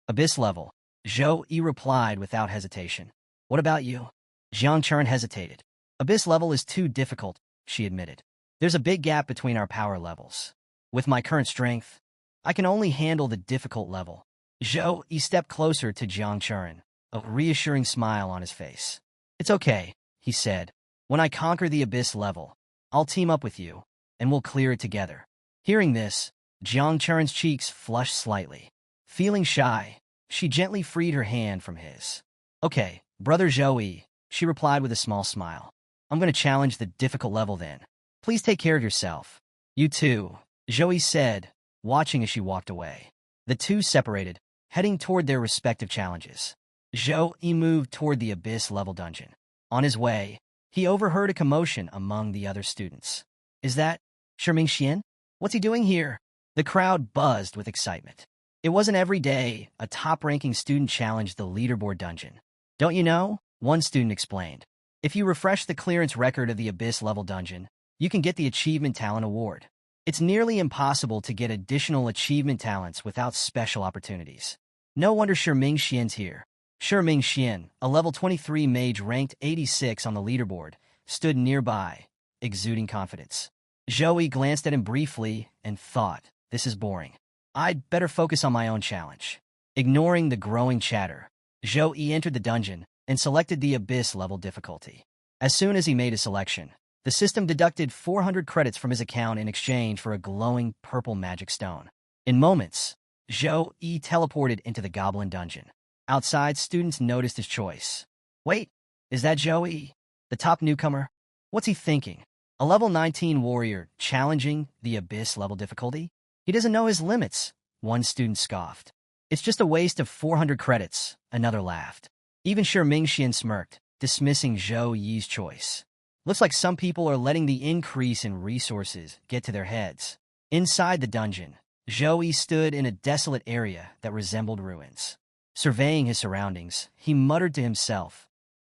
Abyss level. Zhou Yi replied without hesitation. What about you? Jiang Churin hesitated. Abyss level is too difficult, she admitted. There's a big gap between our power levels. With my current strength, I can only handle the difficult level. Zhou Yi stepped closer to Jiang Churin, a reassuring smile on his face. It's okay, he said. When I conquer the Abyss level, I'll team up with you, and we'll clear it together. Hearing this, Jiang Churin's cheeks flushed slightly. Feeling shy, she gently freed her hand from his. Okay, brother Zhou Yi, she replied with a small smile. I'm going to challenge the difficult level then. Please take care of yourself. You too, Zhou Yi said, watching as she walked away. The two separated, heading toward their respective challenges. Zhou Yi moved toward the abyss-level dungeon. On his way, he overheard a commotion among the other students. Is that Shiming Xian? What's he doing here? The crowd buzzed with excitement. It wasn't every day a top-ranking student challenged the leaderboard dungeon. Don't you know? One student explained. If you refresh the clearance record of the abyss-level dungeon, you can get the Achievement Talent Award. It's nearly impossible to get additional achievement talents without special opportunities. No wonder Shiming Xian's here. Shiming Xian, a level 23 mage ranked 86 on the leaderboard, stood nearby, exuding confidence. Zhou Yi glanced at him briefly and thought, this is boring. I'd better focus on my own challenge. Ignoring the growing chatter, Zhou Yi entered the dungeon and selected the abyss-level difficulty. As soon as he made his selection, the system deducted 400 credits from his account in exchange for a glowing purple magic stone. In moments, Zhou Yi teleported into the goblin dungeon. Outside, students noticed his choice. Wait, is that Zhou Yi, the top newcomer? What's he thinking? A level 19 warrior challenging the abyss-level difficulty? He doesn't know his limits, one student scoffed. It's just a waste of 400 credits, another laughed. Even Shiming Xian smirked, dismissing Zhou Yi's choice. Looks like some people are letting the increase in resources get to their heads. Inside the dungeon, Zhou Yi stood in a desolate area that resembled ruins. Surveying his surroundings, he muttered to himself,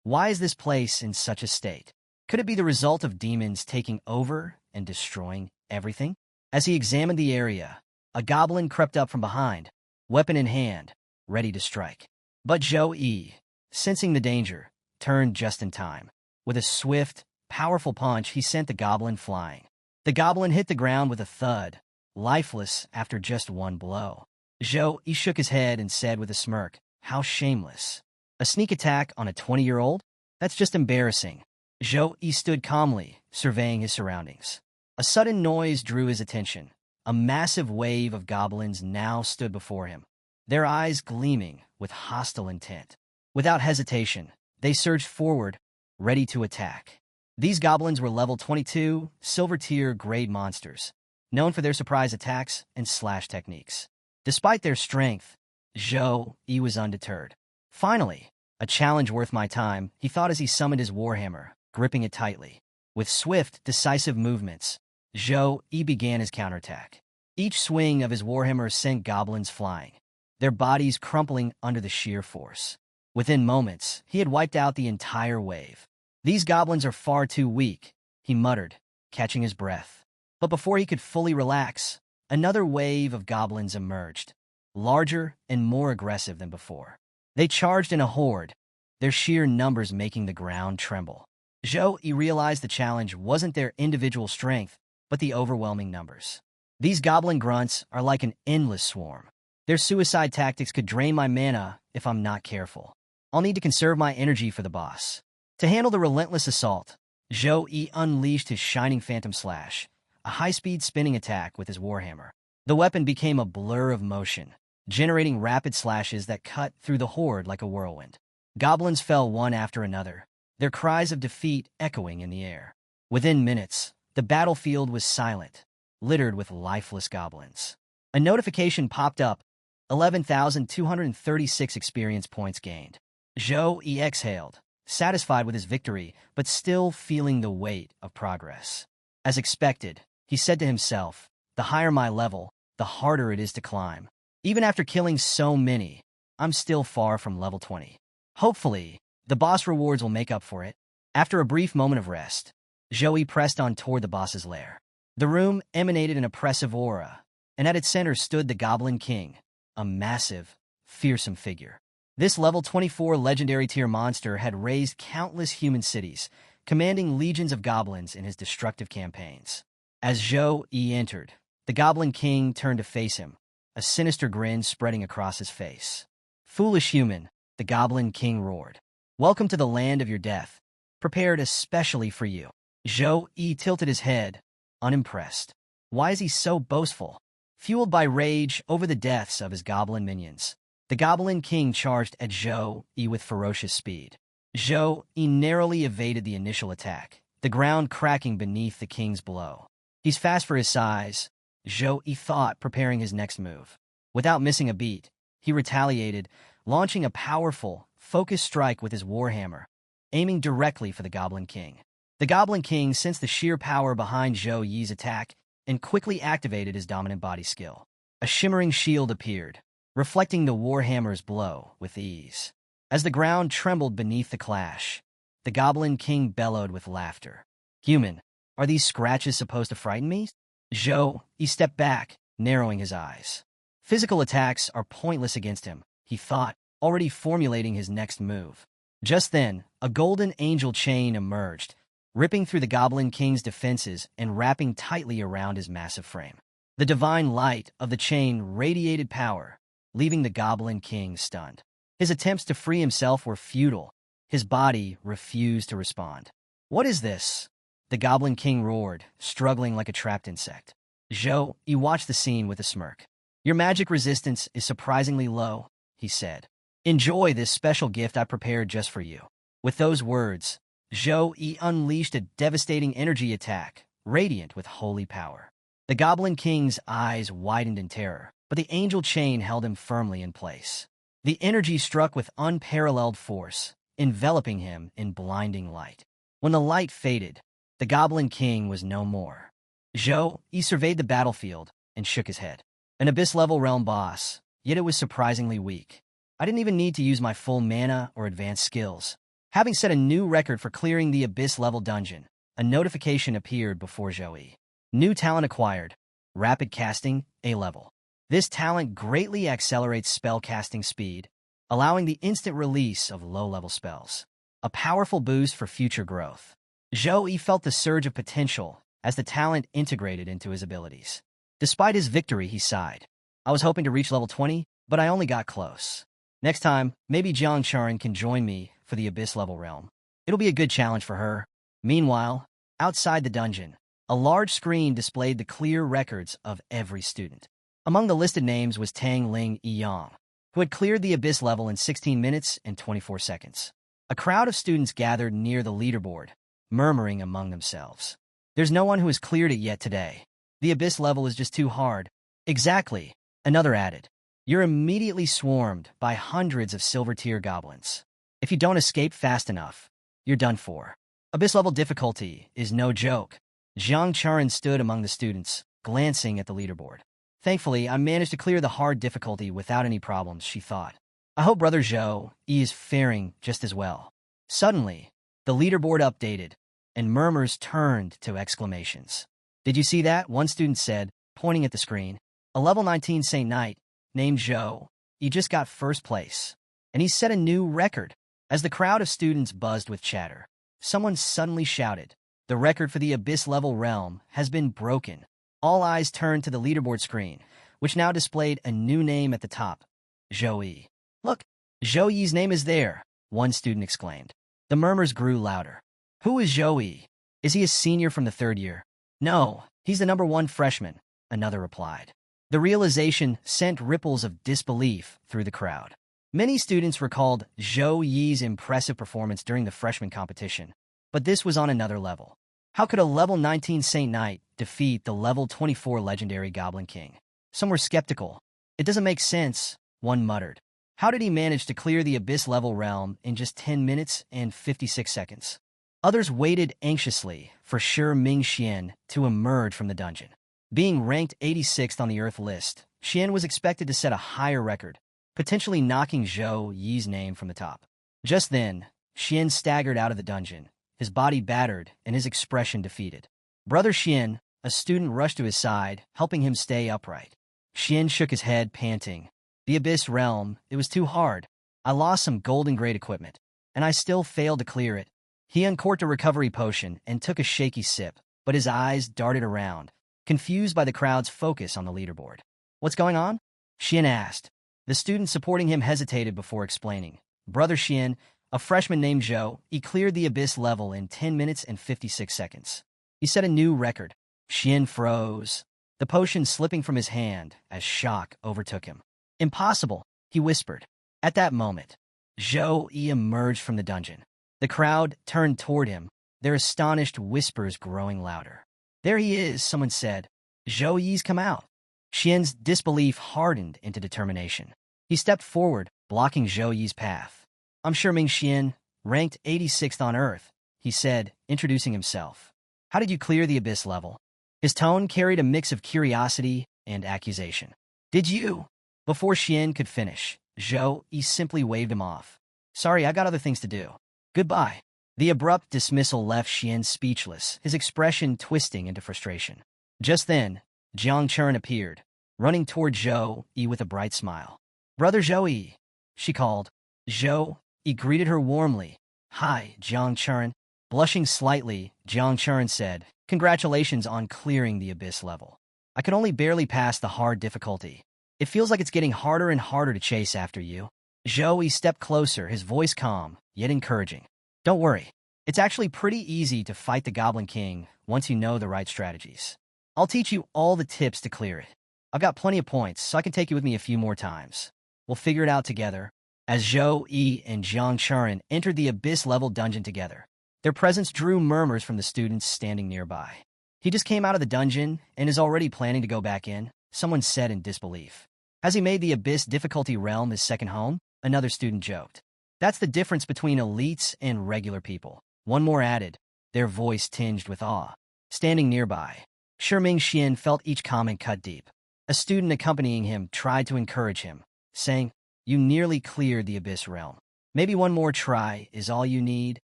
why is this place in such a state? Could it be the result of demons taking over and destroying everything? As he examined the area, a goblin crept up from behind, weapon in hand, ready to strike. But Zhou Yi, sensing the danger, turned just in time. With a swift, powerful punch, he sent the goblin flying. The goblin hit the ground with a thud, lifeless after just one blow. Zhou Yi shook his head and said with a smirk, how shameless. A sneak attack on a 20-year-old? That's just embarrassing. Zhou Yi stood calmly, surveying his surroundings. A sudden noise drew his attention. A massive wave of goblins now stood before him, their eyes gleaming with hostile intent. Without hesitation, they surged forward, ready to attack. These goblins were level 22, silver-tier grade monsters, known for their surprise attacks and slash techniques. Despite their strength, Zhou Yi was undeterred. Finally, a challenge worth my time, he thought as he summoned his warhammer, gripping it tightly. With swift, decisive movements, Zhou Yi began his counterattack. Each swing of his warhammer sent goblins flying, their bodies crumpling under the sheer force. Within moments, he had wiped out the entire wave. These goblins are far too weak, he muttered, catching his breath. But before he could fully relax, another wave of goblins emerged, larger and more aggressive than before. They charged in a horde, their sheer numbers making the ground tremble. Zhou Yi realized the challenge wasn't their individual strength, but the overwhelming numbers. These goblin grunts are like an endless swarm. Their suicide tactics could drain my mana if I'm not careful. I'll need to conserve my energy for the boss. To handle the relentless assault, Zhou Yi unleashed his Shining Phantom Slash, a high-speed spinning attack with his warhammer. The weapon became a blur of motion, generating rapid slashes that cut through the horde like a whirlwind. Goblins fell one after another, their cries of defeat echoing in the air. Within minutes, the battlefield was silent, littered with lifeless goblins. A notification popped up, 11,236 experience points gained. Zhou Yi exhaled, satisfied with his victory, but still feeling the weight of progress. As expected, he said to himself, the higher my level, the harder it is to climb. Even after killing so many, I'm still far from level 20. Hopefully, the boss rewards will make up for it. After a brief moment of rest, Zhou Yi pressed on toward the boss's lair. The room emanated an oppressive aura, and at its center stood the Goblin King, a massive, fearsome figure. This level 24 legendary tier monster had raised countless human cities, commanding legions of goblins in his destructive campaigns. As Zhou Yi entered, the Goblin King turned to face him, a sinister grin spreading across his face. Foolish human, the Goblin King roared. Welcome to the land of your death, prepared especially for you. Zhou Yi tilted his head, unimpressed. Why is he so boastful? Fueled by rage over the deaths of his goblin minions, the Goblin King charged at Zhou Yi with ferocious speed. Zhou Yi narrowly evaded the initial attack, the ground cracking beneath the king's blow. He's fast for his size, Zhou Yi thought, preparing his next move. Without missing a beat, he retaliated, launching a powerful, focused strike with his warhammer, aiming directly for the Goblin King. The Goblin King sensed the sheer power behind Zhou Yi's attack and quickly activated his dominant body skill. A shimmering shield appeared, reflecting the warhammer's blow with ease. As the ground trembled beneath the clash, the Goblin King bellowed with laughter. "Human, are these scratches supposed to frighten me?" Zhou Yi stepped back, narrowing his eyes. Physical attacks are pointless against him, he thought, already formulating his next move. Just then, a golden angel chain emerged, ripping through the Goblin King's defenses and wrapping tightly around his massive frame. The divine light of the chain radiated power, leaving the Goblin King stunned. His attempts to free himself were futile. His body refused to respond. "What is this?" the Goblin King roared, struggling like a trapped insect. Zhou Yi watched the scene with a smirk. "Your magic resistance is surprisingly low," he said. "Enjoy this special gift I prepared just for you." With those words, Zhou Yi unleashed a devastating energy attack, radiant with holy power. The Goblin King's eyes widened in terror, but the angel chain held him firmly in place. The energy struck with unparalleled force, enveloping him in blinding light. When the light faded, the Goblin King was no more. Zhou Yi surveyed the battlefield and shook his head. An abyss-level realm boss, yet it was surprisingly weak. I didn't even need to use my full mana or advanced skills. Having set a new record for clearing the abyss-level dungeon, a notification appeared before Zhou Yi. New talent acquired. Rapid casting, A level. This talent greatly accelerates spell casting speed, allowing the instant release of low-level spells. A powerful boost for future growth. Zhou Yi felt the surge of potential as the talent integrated into his abilities. Despite his victory, he sighed. "I was hoping to reach level 20, but I only got close. Next time, maybe Jiang Charan can join me for the abyss-level realm. It'll be a good challenge for her." Meanwhile, outside the dungeon, a large screen displayed the clear records of every student. Among the listed names was Tang Ling Yiyang, who had cleared the abyss level in 16 minutes and 24 seconds. A crowd of students gathered near the leaderboard, murmuring among themselves. "There's no one who has cleared it yet today. The abyss level is just too hard." "Exactly," another added. "You're immediately swarmed by hundreds of silver-tier goblins. If you don't escape fast enough, you're done for. Abyss-level difficulty is no joke." Jiang Charan stood among the students, glancing at the leaderboard. "Thankfully, I managed to clear the hard difficulty without any problems," she thought. "I hope Brother Zhou Yi is faring just as well." Suddenly, the leaderboard updated, and murmurs turned to exclamations. "Did you see that?" one student said, pointing at the screen. "A level 19 Saint Knight, named Zhou Yi, just got first place, and he set a new record." As the crowd of students buzzed with chatter, someone suddenly shouted, "The record for the abyss-level realm has been broken." All eyes turned to the leaderboard screen, which now displayed a new name at the top, Zhou Yi. "Look, Zhou Yi's name is there," one student exclaimed. The murmurs grew louder. "Who is Zhou Yi? Is he a senior from the third year?" "No, he's the #1 freshman," another replied. The realization sent ripples of disbelief through the crowd. Many students recalled Zhou Yi's impressive performance during the freshman competition, but this was on another level. How could a level 19 Saint Knight defeat the level 24 legendary Goblin King? Some were skeptical. "It doesn't make sense," one muttered. "How did he manage to clear the abyss-level realm in just 10 minutes and 56 seconds? Others waited anxiously for Shi Ming Xian to emerge from the dungeon. Being ranked 86th on the Earth list, Xian was expected to set a higher record, potentially knocking Zhou Yi's name from the top. Just then, Xian staggered out of the dungeon, his body battered and his expression defeated. Brother Xian, a student, rushed to his side, helping him stay upright. Xian shook his head, panting. "The Abyss Realm, it was too hard. I lost some golden-grade equipment, and I still failed to clear it." He uncorked a recovery potion and took a shaky sip, but his eyes darted around, confused by the crowd's focus on the leaderboard. "What's going on?" Xian asked. The student supporting him hesitated before explaining. "Brother Xian, a freshman named Zhou, he cleared the Abyss level in 10 minutes and 56 seconds. He set a new record." Xian froze, the potion slipping from his hand as shock overtook him. "Impossible," he whispered. At that moment, Zhou Yi emerged from the dungeon. The crowd turned toward him, their astonished whispers growing louder. "There he is," someone said. "Zhou Yi's come out." Xian's disbelief hardened into determination. He stepped forward, blocking Zhou Yi's path. "I'm sure Ming Xian, ranked 86th on Earth," he said, introducing himself. "How did you clear the Abyss level?" His tone carried a mix of curiosity and accusation. "Did you?" Before Xian could finish, Zhou Yi simply waved him off. "Sorry, I got other things to do. Goodbye." The abrupt dismissal left Xian speechless, his expression twisting into frustration. Just then, Jiang Churen appeared, running toward Zhou Yi with a bright smile. "Brother Zhou Yi," she called. Zhou Yi greeted her warmly. "Hi, Jiang Churen." Blushing slightly, Jiang Churen said, "Congratulations on clearing the Abyss level. I could only barely pass the hard difficulty. It feels like it's getting harder and harder to chase after you." Zhou Yi stepped closer, his voice calm, yet encouraging. "Don't worry. It's actually pretty easy to fight the Goblin King once you know the right strategies. I'll teach you all the tips to clear it. I've got plenty of points, so I can take you with me a few more times. We'll figure it out together." As Zhou Yi and Jiang Churen entered the Abyss-level dungeon together, their presence drew murmurs from the students standing nearby. "He just came out of the dungeon and is already planning to go back in," someone said in disbelief. "Has he made the Abyss difficulty realm his second home?" another student joked. "That's the difference between elites and regular people," one more added, their voice tinged with awe. Standing nearby, Ming Xian felt each comment cut deep. A student accompanying him tried to encourage him, saying, "You nearly cleared the Abyss realm. Maybe one more try is all you need."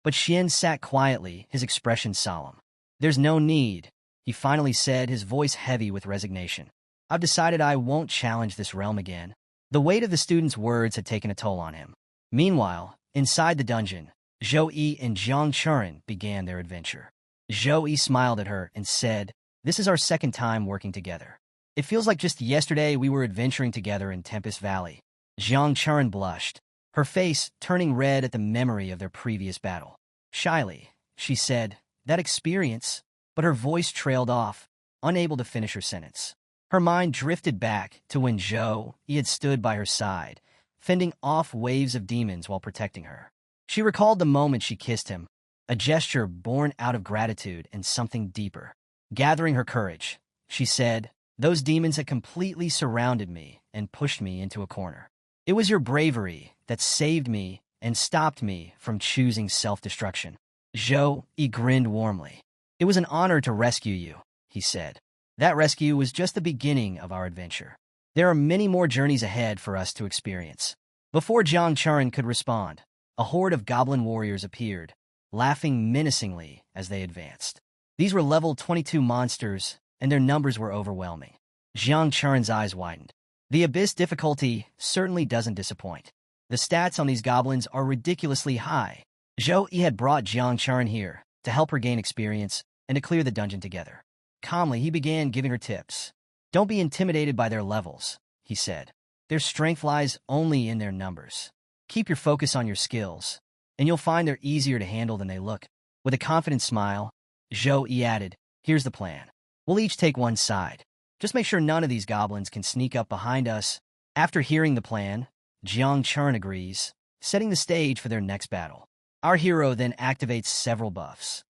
But Xian sat quietly, his expression solemn. "There's no need," he finally said, his voice heavy with resignation. "I've decided I won't challenge this realm again." The weight of the student's words had taken a toll on him. Meanwhile, inside the dungeon, Zhou Yi and Jiang Churen began their adventure. Zhou Yi smiled at her and said, "This is our second time working together. It feels like just yesterday we were adventuring together in Tempest Valley." Jiang Churen blushed, her face turning red at the memory of their previous battle. Shyly, she said, "That experience," but her voice trailed off, unable to finish her sentence. Her mind drifted back to when Zhou Yi had stood by her side, fending off waves of demons while protecting her. She recalled the moment she kissed him, a gesture born out of gratitude and something deeper. Gathering her courage, she said, "Those demons had completely surrounded me and pushed me into a corner. It was your bravery that saved me and stopped me from choosing self-destruction." Zhou Yi grinned warmly. "It was an honor to rescue you," he said. "That rescue was just the beginning of our adventure. There are many more journeys ahead for us to experience." Before Jiang Churen could respond, a horde of goblin warriors appeared, laughing menacingly as they advanced. These were level 22 monsters, and their numbers were overwhelming. Jiang Churen's eyes widened. The Abyss difficulty certainly doesn't disappoint. The stats on these goblins are ridiculously high. Zhou Yi had brought Jiang Churen here to help her gain experience and to clear the dungeon together. Calmly, he began giving her tips. "Don't be intimidated by their levels," he said. "Their strength lies only in their numbers. Keep your focus on your skills, and you'll find they're easier to handle than they look." With a confident smile, Zhou Yi added, "Here's the plan. We'll each take one side. Just make sure none of these goblins can sneak up behind us." After hearing the plan, Jiang Churen agrees, setting the stage for their next battle. Our hero then activates several buffs.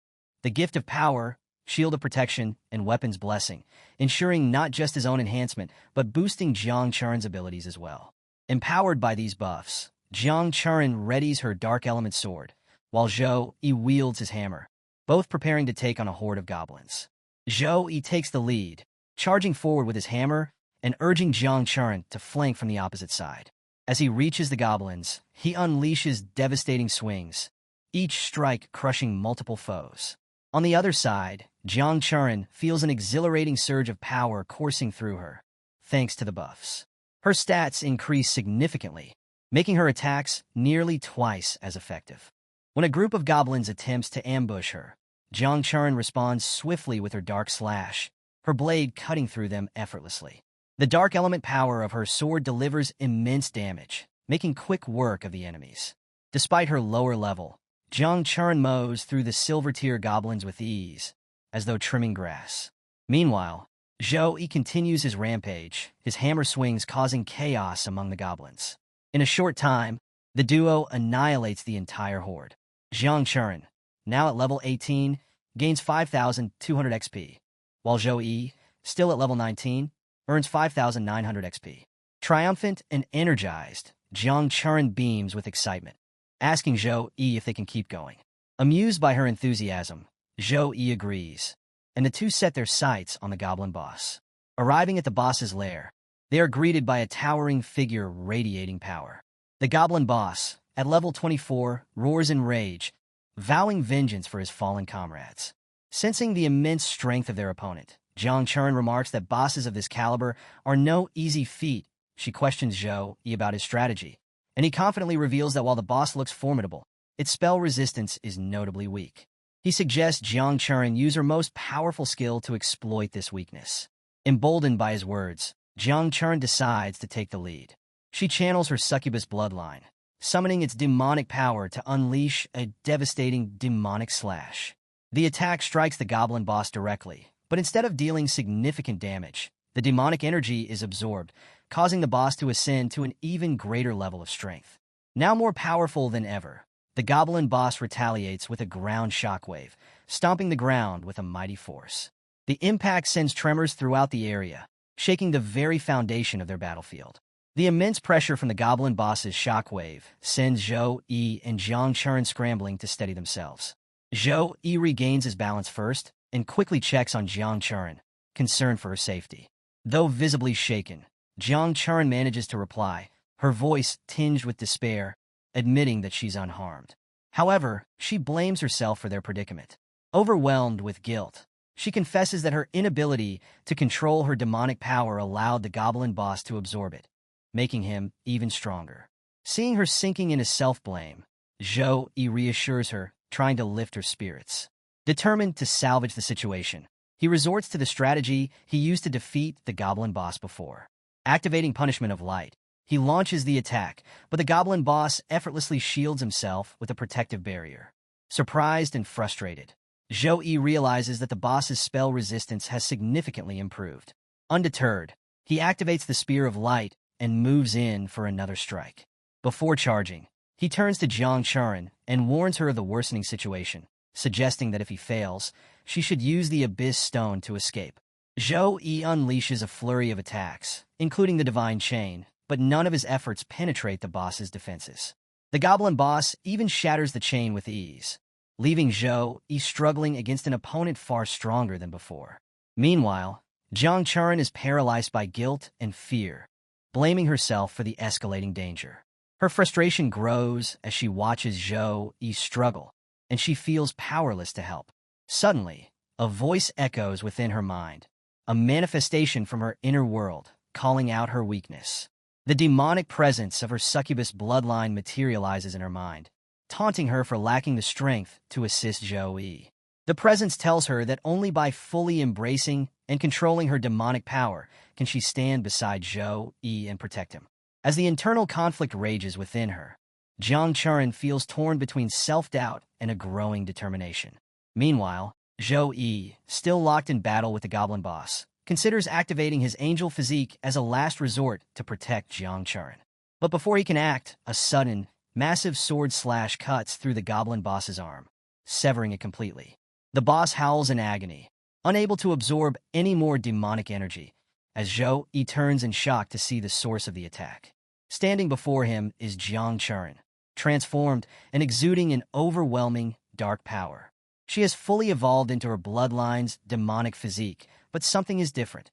The Gift of Power, Shield of Protection, and Weapons Blessing, ensuring not just his own enhancement, but boosting Jiang Churen's abilities as well. Empowered by these buffs, Jiang Churen readies her Dark Element Sword, while Zhou Yi wields his hammer, both preparing to take on a horde of goblins. Zhou Yi takes the lead, charging forward with his hammer and urging Jiang Churen to flank from the opposite side. As he reaches the goblins, he unleashes devastating swings, each strike crushing multiple foes. On the other side, Jiang Churen feels an exhilarating surge of power coursing through her, thanks to the buffs. Her stats increase significantly, making her attacks nearly twice as effective. When a group of goblins attempts to ambush her, Jiang Churen responds swiftly with her Dark Slash, her blade cutting through them effortlessly. The dark element power of her sword delivers immense damage, making quick work of the enemies. Despite her lower level, Jiang Churen mows through the silver-tier goblins with ease, as though trimming grass. Meanwhile, Zhou Yi continues his rampage, his hammer swings causing chaos among the goblins. In a short time, the duo annihilates the entire horde. Jiang Churen, now at level 18, gains 5,200 XP, while Zhou Yi, still at level 19, earns 5,900 XP. Triumphant and energized, Jiang Churen beams with excitement, asking Zhou Yi if they can keep going. Amused by her enthusiasm, Zhou Yi agrees, and the two set their sights on the goblin boss. Arriving at the boss's lair, they are greeted by a towering figure radiating power. The goblin boss, at level 24, roars in rage, vowing vengeance for his fallen comrades. Sensing the immense strength of their opponent, Jiang Churen remarks that bosses of this caliber are no easy feat. She questions Zhou Yi about his strategy, and he confidently reveals that while the boss looks formidable, its spell resistance is notably weak. He suggests Jiang Churen use her most powerful skill to exploit this weakness. Emboldened by his words, Jiang Churen decides to take the lead. She channels her succubus bloodline, summoning its demonic power to unleash a devastating demonic slash. The attack strikes the goblin boss directly, but instead of dealing significant damage, the demonic energy is absorbed, causing the boss to ascend to an even greater level of strength. Now more powerful than ever, the goblin boss retaliates with a ground shockwave, stomping the ground with a mighty force. The impact sends tremors throughout the area, shaking the very foundation of their battlefield. The immense pressure from the goblin boss's shockwave sends Zhou Yi and Jiang Churen scrambling to steady themselves. Zhou Yi regains his balance first and quickly checks on Jiang Churen, concerned for her safety. Though visibly shaken, Jiang Churen manages to reply, her voice tinged with despair, admitting that she's unharmed. However, she blames herself for their predicament. Overwhelmed with guilt, she confesses that her inability to control her demonic power allowed the goblin boss to absorb it, making him even stronger. Seeing her sinking into self-blame, Zhou Yi reassures her, trying to lift her spirits. Determined to salvage the situation, he resorts to the strategy he used to defeat the goblin boss before. Activating Punishment of Light, he launches the attack, but the goblin boss effortlessly shields himself with a protective barrier. Surprised and frustrated, Zhou Yi realizes that the boss's spell resistance has significantly improved. Undeterred, he activates the Spear of Light and moves in for another strike. Before charging, he turns to Jiang Churen and warns her of the worsening situation, suggesting that if he fails, she should use the Abyss Stone to escape. Zhou Yi unleashes a flurry of attacks, including the Divine Chain, but none of his efforts penetrate the boss's defenses. The goblin boss even shatters the chain with ease, leaving Zhou Yi struggling against an opponent far stronger than before. Meanwhile, Jiang Churen is paralyzed by guilt and fear, blaming herself for the escalating danger. Her frustration grows as she watches Zhou Yi struggle, and she feels powerless to help. Suddenly, a voice echoes within her mind, a manifestation from her inner world, calling out her weakness. The demonic presence of her succubus bloodline materializes in her mind, taunting her for lacking the strength to assist Zhou Yi. The presence tells her that only by fully embracing and controlling her demonic power can she stand beside Zhou Yi and protect him. As the internal conflict rages within her, Jiang Churen feels torn between self-doubt and a growing determination. Meanwhile, Zhou Yi, still locked in battle with the goblin boss, considers activating his angel physique as a last resort to protect Jiang Churen. But before he can act, a sudden, massive sword slash cuts through the goblin boss's arm, severing it completely. The boss howls in agony, unable to absorb any more demonic energy, as Zhou Yi turns in shock to see the source of the attack. Standing before him is Jiang Churen, transformed and exuding an overwhelming, dark power. She has fully evolved into her bloodline's demonic physique, but something is different.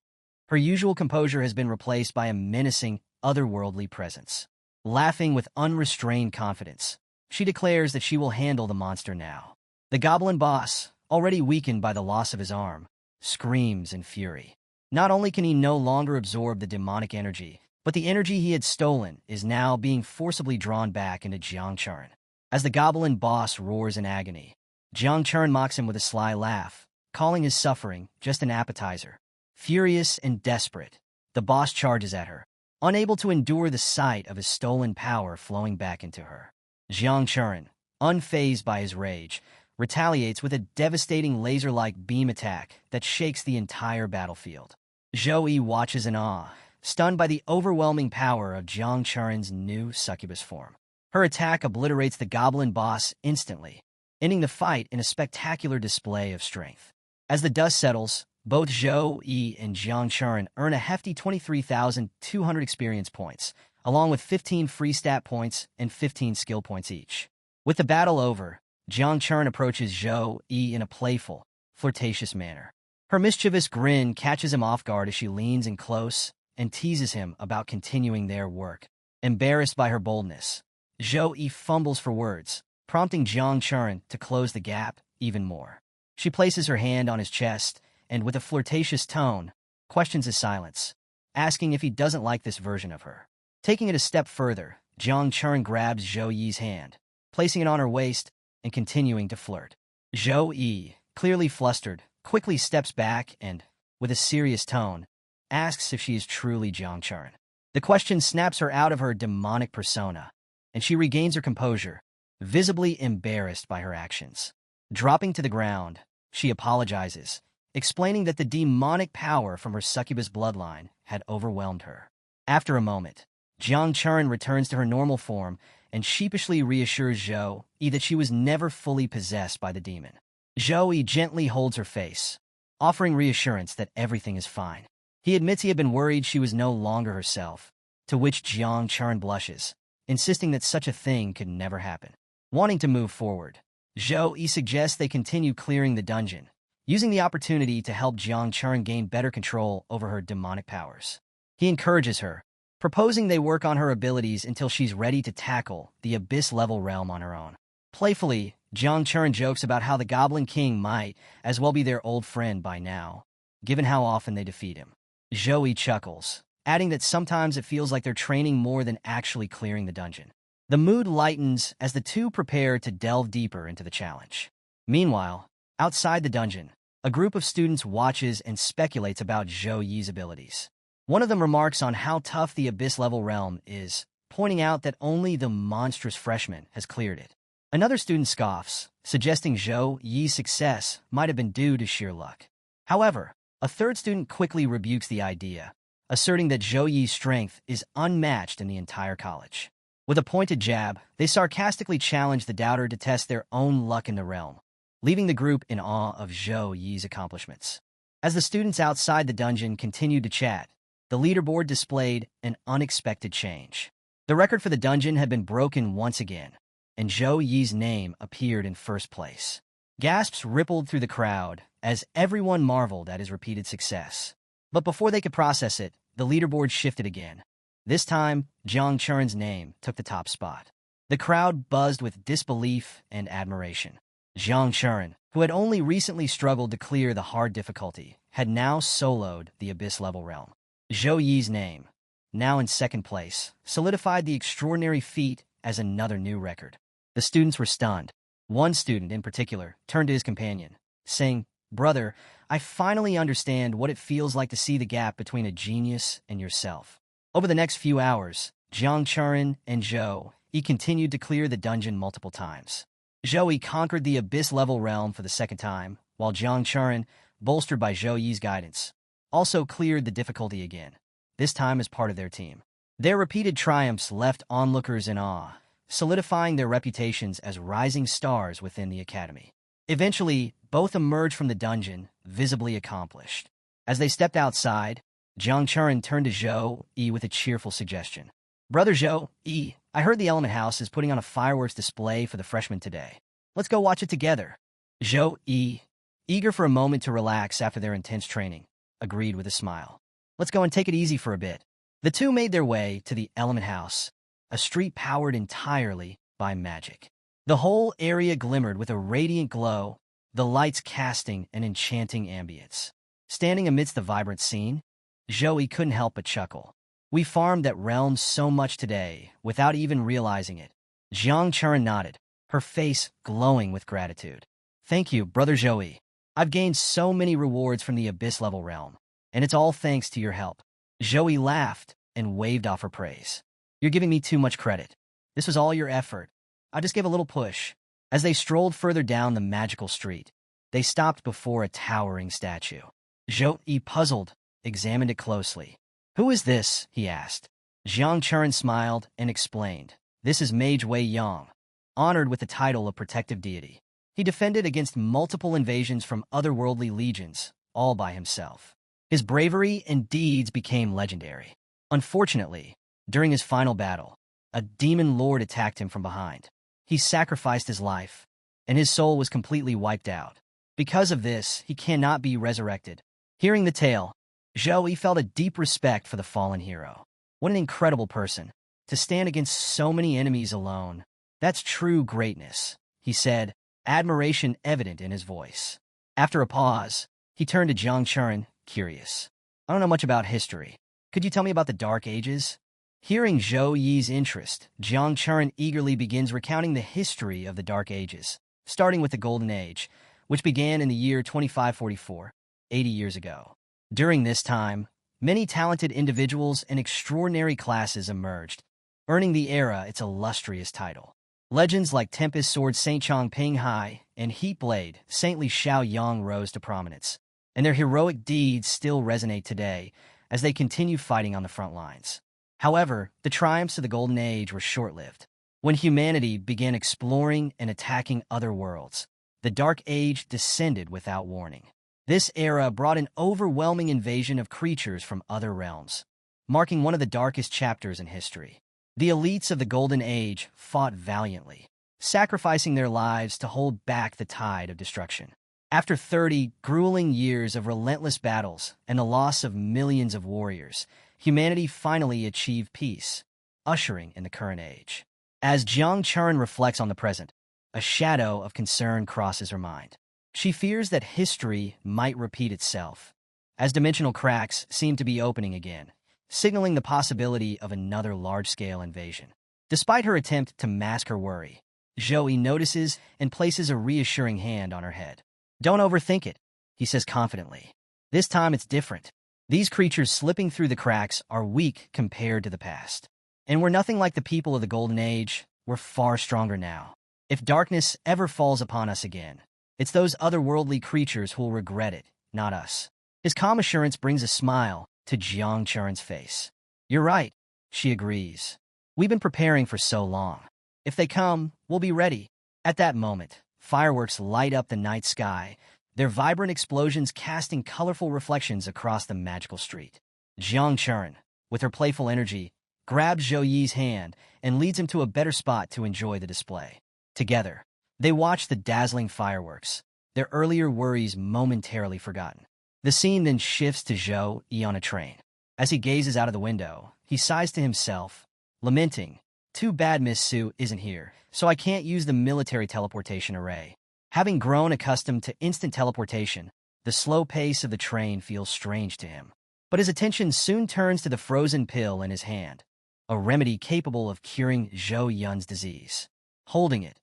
Her usual composure has been replaced by a menacing, otherworldly presence. Laughing with unrestrained confidence, she declares that she will handle the monster now. The goblin boss, already weakened by the loss of his arm, screams in fury. Not only can he no longer absorb the demonic energy, but the energy he had stolen is now being forcibly drawn back into Jiang Churen. As the goblin boss roars in agony, Jiang Churen mocks him with a sly laugh, calling his suffering just an appetizer. Furious and desperate, the boss charges at her, unable to endure the sight of his stolen power flowing back into her. Jiang Churen, unfazed by his rage, retaliates with a devastating laser-like beam attack that shakes the entire battlefield. Zhou Yi watches in awe, stunned by the overwhelming power of Jiang Churen's new succubus form. Her attack obliterates the goblin boss instantly, ending the fight in a spectacular display of strength. As the dust settles, Both Zhou Yi and Jiang Churen earn a hefty 23,200 experience points, along with 15 free stat points and 15 skill points each. With the battle over, Jiang Churen approaches Zhou Yi in a playful, flirtatious manner. Her mischievous grin catches him off guard as she leans in close and teases him about continuing their work. Embarrassed by her boldness, Zhou Yi fumbles for words, prompting Jiang Churen to close the gap even more. She places her hand on his chest and, with a flirtatious tone, questions his silence, asking if he doesn't like this version of her. Taking it a step further, Jiang Churen grabs Zhou Yi's hand, placing it on her waist and continuing to flirt. Zhou Yi, clearly flustered, quickly steps back and, with a serious tone, asks if she is truly Jiang Churen. The question snaps her out of her demonic persona, and she regains her composure, visibly embarrassed by her actions. Dropping to the ground, she apologizes, explaining that the demonic power from her succubus bloodline had overwhelmed her. After a moment, Jiang Churen returns to her normal form and sheepishly reassures Zhou Yi that she was never fully possessed by the demon. Zhou Yi gently holds her face, offering reassurance that everything is fine. He admits he had been worried she was no longer herself, to which Jiang Churen blushes, insisting that such a thing could never happen. Wanting to move forward, Zhou Yi suggests they continue clearing the dungeon, using the opportunity to help Jiang Churen gain better control over her demonic powers. He encourages her, proposing they work on her abilities until she's ready to tackle the abyss-level realm on her own. Playfully, Jiang Churen jokes about how the Goblin King might as well be their old friend by now, given how often they defeat him. Zhou Yi chuckles, adding that sometimes it feels like they're training more than actually clearing the dungeon. The mood lightens as the two prepare to delve deeper into the challenge. Meanwhile, outside the dungeon, a group of students watches and speculates about Zhou Yi's abilities. One of them remarks on how tough the abyss-level realm is, pointing out that only the monstrous freshman has cleared it. Another student scoffs, suggesting Zhou Yi's success might have been due to sheer luck. However, a third student quickly rebukes the idea, asserting that Zhou Yi's strength is unmatched in the entire college. With a pointed jab, they sarcastically challenge the doubter to test their own luck in the realm, leaving the group in awe of Zhou Yi's accomplishments. As the students outside the dungeon continued to chat, the leaderboard displayed an unexpected change. The record for the dungeon had been broken once again, and Zhou Yi's name appeared in first place. Gasps rippled through the crowd as everyone marveled at his repeated success. But before they could process it, the leaderboard shifted again. This time, Jiang Churen's name took the top spot. The crowd buzzed with disbelief and admiration. Jiang Churen, who had only recently struggled to clear the hard difficulty, had now soloed the abyss-level realm. Zhou Yi's name, now in second place, solidified the extraordinary feat as another new record. The students were stunned. One student in particular turned to his companion, saying, "Brother, I finally understand what it feels like to see the gap between a genius and yourself." Over the next few hours, Jiang Churen and Zhou Yi continued to clear the dungeon multiple times. Zhou Yi conquered the abyss-level realm for the second time, while Jiang Churen, bolstered by Zhou Yi's guidance, also cleared the difficulty again, this time as part of their team. Their repeated triumphs left onlookers in awe, solidifying their reputations as rising stars within the academy. Eventually, both emerged from the dungeon, visibly accomplished. As they stepped outside, Jiang Churen turned to Zhou Yi with a cheerful suggestion. "Brother Zhou Yi, I heard the Element House is putting on a fireworks display for the freshmen today. Let's go watch it together." Zhou Yi, eager for a moment to relax after their intense training, agreed with a smile. "Let's go and take it easy for a bit." The two made their way to the Element House, a street powered entirely by magic. The whole area glimmered with a radiant glow, the lights casting an enchanting ambience. Standing amidst the vibrant scene, Zhou Yi couldn't help but chuckle. "We farmed that realm so much today, without even realizing it." Jiang Churen nodded, her face glowing with gratitude. "Thank you, Brother Zhou Yi. I've gained so many rewards from the abyss-level realm, and it's all thanks to your help." Zhou Yi laughed and waved off her praise. "You're giving me too much credit. This was all your effort. I just gave a little push." As they strolled further down the magical street, they stopped before a towering statue. Zhou Yi, puzzled, examined it closely. "Who is this?" he asked. Jiang Churen smiled and explained. "This is Mage Wei Yang, honored with the title of protective deity. He defended against multiple invasions from otherworldly legions, all by himself. His bravery and deeds became legendary. Unfortunately, during his final battle, a demon lord attacked him from behind. He sacrificed his life, and his soul was completely wiped out. Because of this, he cannot be resurrected. Hearing the tale, Zhou Yi felt a deep respect for the fallen hero. What an incredible person, to stand against so many enemies alone. That's true greatness, he said, admiration evident in his voice. After a pause, he turned to Jiang Churen, curious. I don't know much about history. Could you tell me about the Dark Ages? Hearing Zhou Yi's interest, Jiang Churen eagerly begins recounting the history of the Dark Ages, starting with the Golden Age, which began in the year 2544, 80 years ago. During this time, many talented individuals and extraordinary classes emerged, earning the era its illustrious title. Legends like Tempest Sword Saint Chong Ping Hai and Heat Blade Saintly Xiao Yang rose to prominence, and their heroic deeds still resonate today as they continue fighting on the front lines. However, the triumphs of the Golden Age were short-lived. When humanity began exploring and attacking other worlds, the Dark Age descended without warning. This era brought an overwhelming invasion of creatures from other realms, marking one of the darkest chapters in history. The elites of the Golden Age fought valiantly, sacrificing their lives to hold back the tide of destruction. After 30 grueling years of relentless battles and the loss of millions of warriors, humanity finally achieved peace, ushering in the current age. As Jiang Churen reflects on the present, a shadow of concern crosses her mind. She fears that history might repeat itself, as dimensional cracks seem to be opening again, signaling the possibility of another large-scale invasion. Despite her attempt to mask her worry, Zhou Yi notices and places a reassuring hand on her head. Don't overthink it, he says confidently. This time it's different. These creatures slipping through the cracks are weak compared to the past. And we're nothing like the people of the Golden Age. We're far stronger now. If darkness ever falls upon us again, it's those otherworldly creatures who will regret it, not us. His calm assurance brings a smile to Jiang Churen's face. You're right, she agrees. We've been preparing for so long. If they come, we'll be ready. At that moment, fireworks light up the night sky, their vibrant explosions casting colorful reflections across the magical street. Jiang Churen, with her playful energy, grabs Zhou Yi's hand and leads him to a better spot to enjoy the display. Together, they watch the dazzling fireworks, their earlier worries momentarily forgotten. The scene then shifts to Zhou Yi on a train. As he gazes out of the window, he sighs to himself, lamenting, "Too bad Miss Su isn't here, so I can't use the military teleportation array." Having grown accustomed to instant teleportation, the slow pace of the train feels strange to him. But his attention soon turns to the frozen pill in his hand, a remedy capable of curing Zhou Yun's disease. Holding it,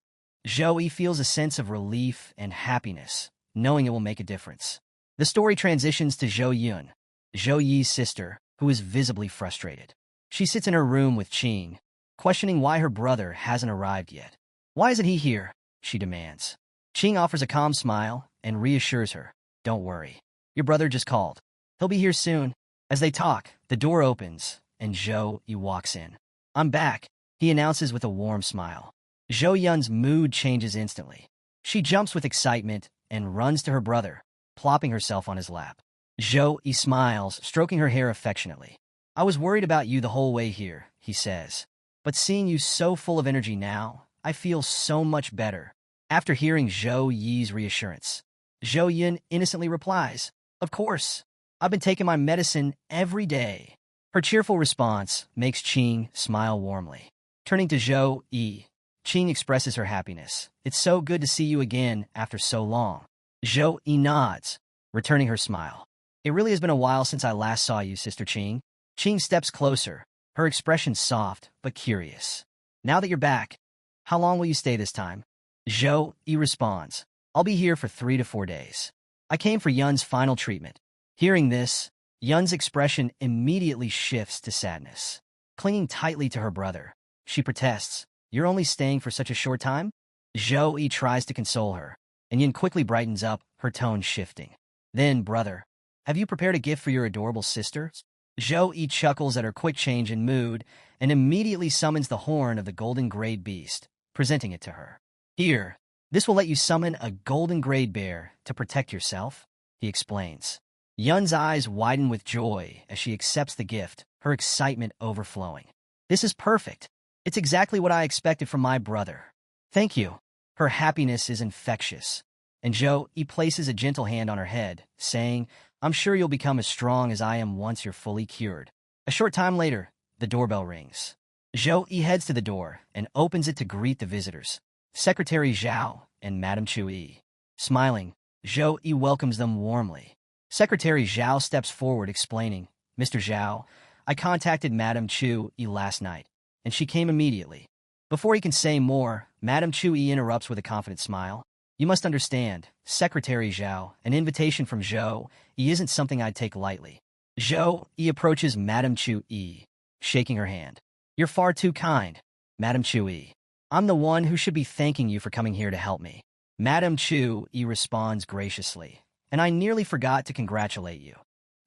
Zhou Yi feels a sense of relief and happiness, knowing it will make a difference. The story transitions to Zhou Yun, Zhou Yi's sister, who is visibly frustrated. She sits in her room with Qing, questioning why her brother hasn't arrived yet. "Why isn't he here?" she demands. Qing offers a calm smile and reassures her, "Don't worry. Your brother just called. He'll be here soon." As they talk, the door opens, and Zhou Yi walks in. "I'm back," he announces with a warm smile. Zhou Yun's mood changes instantly. She jumps with excitement and runs to her brother, plopping herself on his lap. Zhou Yi smiles, stroking her hair affectionately. "I was worried about you the whole way here," he says. "But seeing you so full of energy now, I feel so much better." After hearing Zhou Yi's reassurance, Zhou Yun innocently replies, "Of course. I've been taking my medicine every day." Her cheerful response makes Qing smile warmly. Turning to Zhou Yi, Qing expresses her happiness. "It's so good to see you again after so long." Zhou Yi nods, returning her smile. "It really has been a while since I last saw you, Sister Qing." Qing steps closer, her expression soft but curious. "Now that you're back, how long will you stay this time?" Zhou Yi responds, "I'll be here for 3 to 4 days. I came for Yun's final treatment." Hearing this, Yun's expression immediately shifts to sadness. Clinging tightly to her brother, she protests, "You're only staying for such a short time?" Zhou Yi tries to console her, and Yun quickly brightens up, her tone shifting. "Then, brother, have you prepared a gift for your adorable sister?" Zhou Yi chuckles at her quick change in mood and immediately summons the horn of the golden grade beast, presenting it to her. "Here, this will let you summon a golden grade bear to protect yourself," he explains. Yun's eyes widen with joy as she accepts the gift, her excitement overflowing. This is perfect. It's exactly what I expected from my brother. Thank you. Her happiness is infectious. And He places a gentle hand on her head, saying, I'm sure you'll become as strong as I am once you're fully cured. A short time later, the doorbell rings. He heads to the door and opens it to greet the visitors, Secretary Zhao and Madame Chui. Smiling, He welcomes them warmly. Secretary Zhao steps forward explaining, Mr. Zhao, I contacted Madame Chui last night, and she came immediately. Before he can say more, Madame Chui interrupts with a confident smile. You must understand, Secretary Zhao, an invitation from He isn't something I'd take lightly. He approaches Madame Chui, shaking her hand. You're far too kind, Madame Chui. I'm the one who should be thanking you for coming here to help me. Madame Chui responds graciously, and I nearly forgot to congratulate you.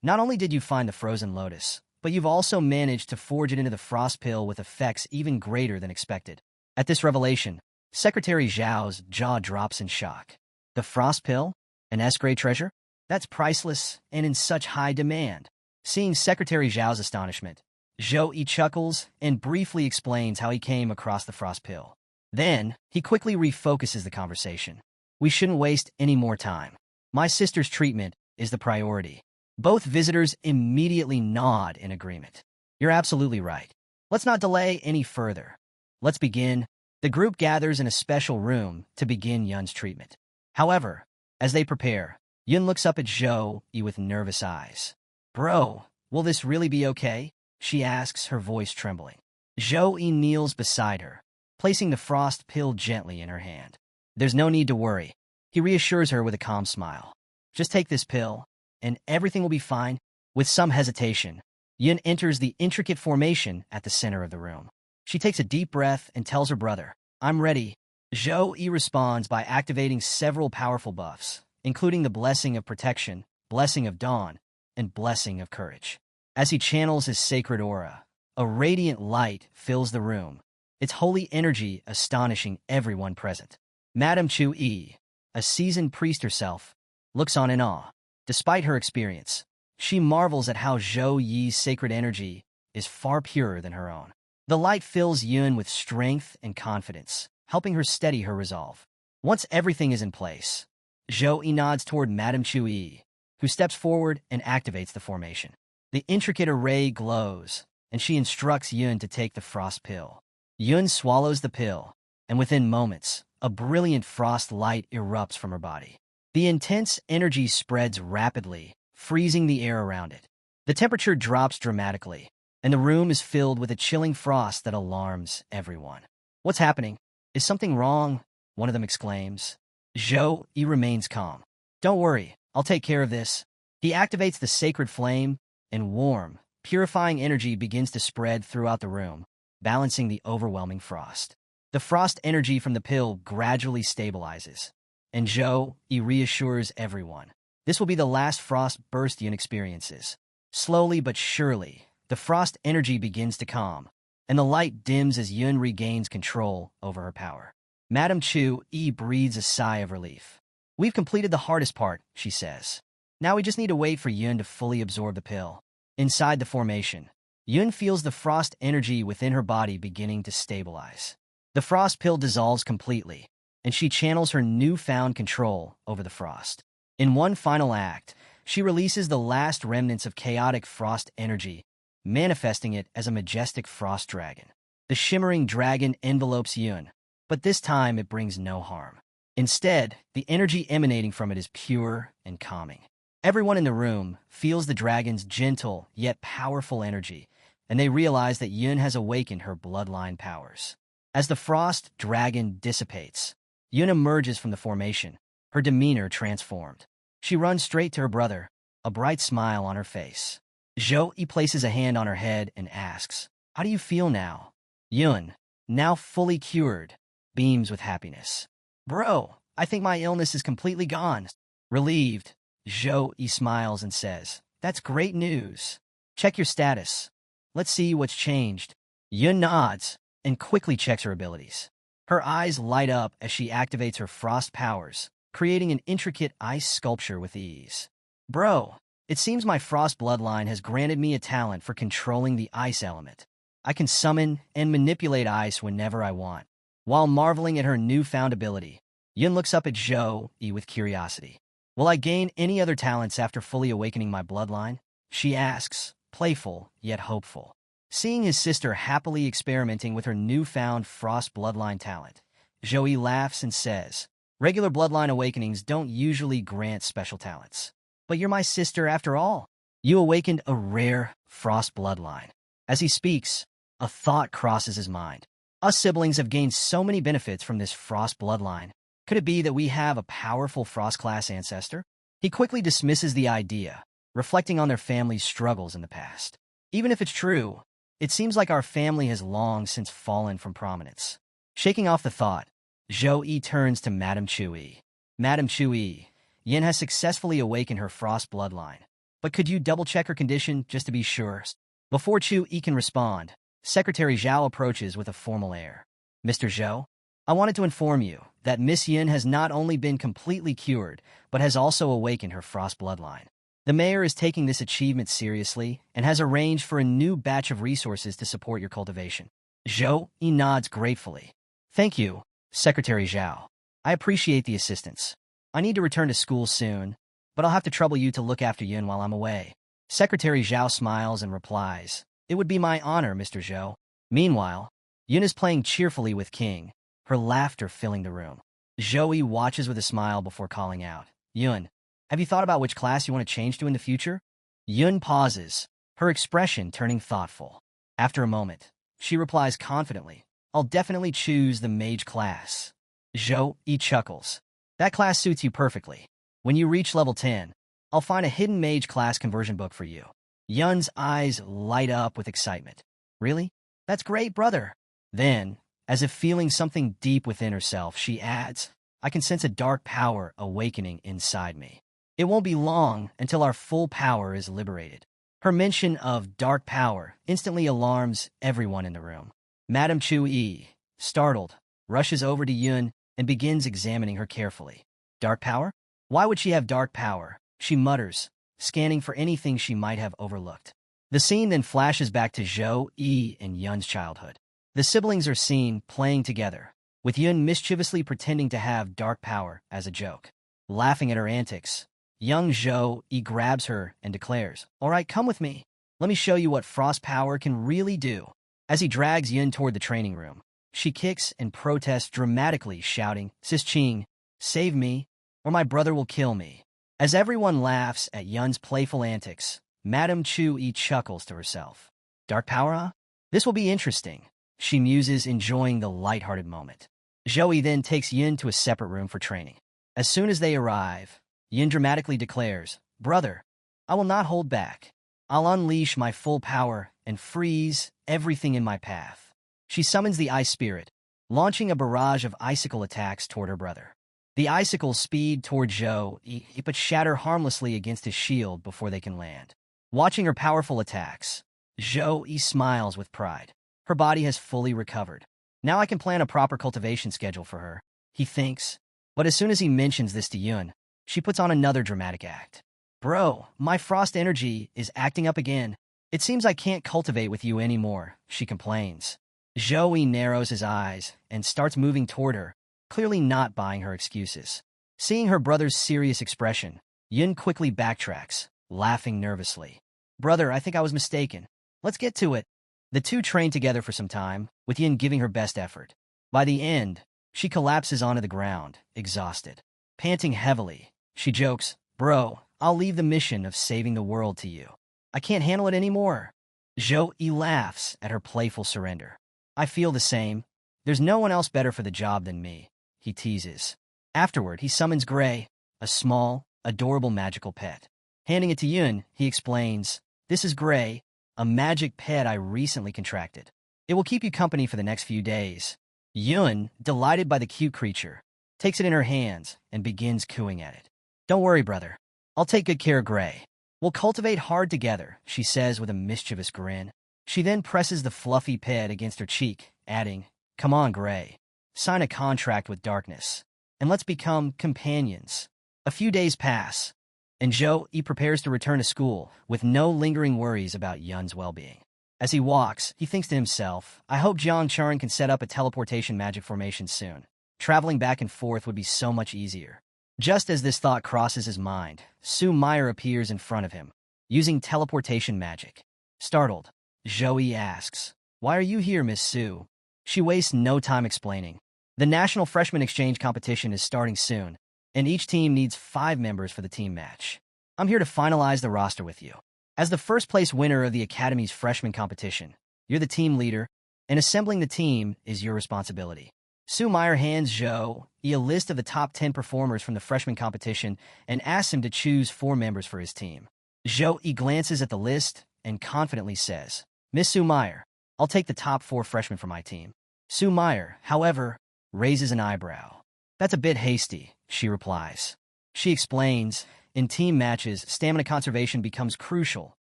Not only did you find the frozen lotus, but you've also managed to forge it into the frost pill with effects even greater than expected. At this revelation, Secretary Zhao's jaw drops in shock. The frost pill? An S-grade treasure? That's priceless and in such high demand. Seeing Secretary Zhao's astonishment, He chuckles and briefly explains how he came across the frost pill. Then, he quickly refocuses the conversation. We shouldn't waste any more time. My sister's treatment is the priority. Both visitors immediately nod in agreement. You're absolutely right. Let's not delay any further. Let's begin. The group gathers in a special room to begin Yun's treatment. However, as they prepare, Yun looks up at Zhou with nervous eyes. Bro, will this really be okay? She asks, her voice trembling. Zhou kneels beside her, placing the frost pill gently in her hand. There's no need to worry. He reassures her with a calm smile. Just take this pill, and everything will be fine. With some hesitation, Yun enters the intricate formation at the center of the room. She takes a deep breath and tells her brother, I'm ready. Zhou responds by activating several powerful buffs, including the Blessing of Protection, Blessing of Dawn, and Blessing of Courage. As he channels his sacred aura, a radiant light fills the room, its holy energy astonishing everyone present. Madame Chui, a seasoned priest herself, looks on in awe. Despite her experience, she marvels at how Zhou sacred energy is far purer than her own. The light fills Yun with strength and confidence, helping her steady her resolve. Once everything is in place, Zhou nods toward Madame Chui, who steps forward and activates the formation. The intricate array glows, and she instructs Yun to take the frost pill. Yun swallows the pill, and within moments, a brilliant frost light erupts from her body. The intense energy spreads rapidly, freezing the air around it. The temperature drops dramatically, and the room is filled with a chilling frost that alarms everyone. What's happening? Is something wrong? One of them exclaims. Zhou remains calm. Don't worry, I'll take care of this. He activates the sacred flame, and warm, purifying energy begins to spread throughout the room, balancing the overwhelming frost. The frost energy from the pill gradually stabilizes, and Zhou reassures everyone. This will be the last frost burst Yun experiences. Slowly but surely, the frost energy begins to calm, and the light dims as Yun regains control over her power. Madame Chui breathes a sigh of relief. We've completed the hardest part, she says. Now we just need to wait for Yun to fully absorb the pill. Inside the formation, Yun feels the frost energy within her body beginning to stabilize. The frost pill dissolves completely, and she channels her newfound control over the frost. In one final act, she releases the last remnants of chaotic frost energy, manifesting it as a majestic frost dragon. The shimmering dragon envelopes Yun, but this time it brings no harm. Instead, the energy emanating from it is pure and calming. Everyone in the room feels the dragon's gentle yet powerful energy, and they realize that Yun has awakened her bloodline powers. As the frost dragon dissipates, Yun emerges from the formation, her demeanor transformed. She runs straight to her brother, a bright smile on her face. Zhou places a hand on her head and asks, How do you feel now? Yun, now fully cured, beams with happiness. Bro, I think my illness is completely gone. Relieved, Zhou smiles and says, That's great news. Check your status. Let's see what's changed. Yun nods and quickly checks her abilities. Her eyes light up as she activates her frost powers, creating an intricate ice sculpture with ease. Bro, It seems my frost bloodline has granted me a talent for controlling the ice element. I can summon and manipulate ice whenever I want. While marveling at her newfound ability, Yun looks up at Zhou-Yi with curiosity. Will I gain any other talents after fully awakening my bloodline? She asks, playful yet hopeful. Seeing his sister happily experimenting with her newfound frost bloodline talent, Zhou-Yi laughs and says, regular bloodline awakenings don't usually grant special talents. But you're my sister after all. You awakened a rare frost bloodline. As he speaks, a thought crosses his mind. Us siblings have gained so many benefits from this frost bloodline. Could it be that we have a powerful frost-class ancestor? He quickly dismisses the idea, reflecting on their family's struggles in the past. Even if it's true, it seems like our family has long since fallen from prominence. Shaking off the thought, Zhou-Yi turns to Madame Chu-Yi. Madame Chu-Yi, Yin has successfully awakened her frost bloodline. But could you double-check her condition just to be sure? Before Chu-Yi can respond, Secretary Zhao approaches with a formal air. Mr. Zhou, I wanted to inform you that Miss Yin has not only been completely cured, but has also awakened her frost bloodline. The mayor is taking this achievement seriously and has arranged for a new batch of resources to support your cultivation. Zhou-Yi nods gratefully. Thank you, Secretary Zhao. I appreciate the assistance. I need to return to school soon, but I'll have to trouble you to look after Yin while I'm away. Secretary Zhao smiles and replies, It would be my honor, Mr. Zhou. Meanwhile, Yin is playing cheerfully with King, her laughter filling the room. Zhou-Yi watches with a smile before calling out, Yun, have you thought about which class you want to change to in the future? Yun pauses, her expression turning thoughtful. After a moment, she replies confidently, I'll definitely choose the mage class. Zhou-Yi chuckles. That class suits you perfectly. When you reach level 10, I'll find a hidden mage class conversion book for you. Yun's eyes light up with excitement. Really? That's great, brother. Then, as if feeling something deep within herself, she adds, I can sense a dark power awakening inside me. It won't be long until our full power is liberated. Her mention of dark power instantly alarms everyone in the room. Madame Chu-Yi, startled, rushes over to Yun and begins examining her carefully. Dark power? Why would she have dark power? She mutters, scanning for anything she might have overlooked. The scene then flashes back to Zhou-Yi and Yun's childhood. The siblings are seen playing together, with Yun mischievously pretending to have dark power as a joke. Laughing at her antics, young Zhou-Yi grabs her and declares, All right, come with me. Let me show you what frost power can really do. As he drags Yun toward the training room, she kicks and protests dramatically, shouting, Sis Qing, save me, or my brother will kill me. As everyone laughs at Yun's playful antics, Madame Chu-Yi chuckles to herself. Dark power, huh? This will be interesting. She muses, enjoying the lighthearted moment. Zhou-Yi then takes Yin to a separate room for training. As soon as they arrive, Yin dramatically declares, Brother, I will not hold back. I'll unleash my full power and freeze everything in my path. She summons the ice spirit, launching a barrage of icicle attacks toward her brother. The icicles speed toward Zhou-Yi, but shatter harmlessly against his shield before they can land. Watching her powerful attacks, Zhou-Yi smiles with pride. Her body has fully recovered. Now I can plan a proper cultivation schedule for her, he thinks. But as soon as he mentions this to Yun, she puts on another dramatic act. Bro, my frost energy is acting up again. It seems I can't cultivate with you anymore, she complains. Zhou-Yi narrows his eyes and starts moving toward her, clearly not buying her excuses. Seeing her brother's serious expression, Yun quickly backtracks, laughing nervously. Brother, I think I was mistaken. Let's get to it. The two train together for some time, with Yin giving her best effort. By the end, she collapses onto the ground, exhausted. Panting heavily, she jokes, Bro, I'll leave the mission of saving the world to you. I can't handle it anymore. Zhou-Yi laughs at her playful surrender. I feel the same. There's no one else better for the job than me, he teases. Afterward, he summons Gray, a small, adorable magical pet. Handing it to Yun, he explains, This is Gray, a magic pet I recently contracted. It will keep you company for the next few days. Yun, delighted by the cute creature, takes it in her hands and begins cooing at it. Don't worry, brother. I'll take good care of Gray. We'll cultivate hard together, she says with a mischievous grin. She then presses the fluffy pet against her cheek, adding, Come on, Gray. Sign a contract with darkness, and let's become companions. A few days pass. and Zhou prepares to return to school with no lingering worries about Yun's well-being. As he walks, he thinks to himself, I hope Jiang Chuan can set up a teleportation magic formation soon. Traveling back and forth would be so much easier. Just as this thought crosses his mind, Su Meyer appears in front of him, using teleportation magic. Startled, Zhou asks, Why are you here, Miss Su? She wastes no time explaining. The National Freshman Exchange competition is starting soon, and each team needs 5 members for the team match. I'm here to finalize the roster with you. As the first-place winner of the Academy's freshman competition, you're the team leader, and assembling the team is your responsibility. Su Meyer hands Zhou a list of the top 10 performers from the freshman competition and asks him to choose 4 members for his team. Zhou glances at the list and confidently says, Miss Su Meyer, I'll take the top 4 freshmen for my team. Su Meyer, however, raises an eyebrow. That's a bit hasty, she replies. She explains, in team matches, stamina conservation becomes crucial,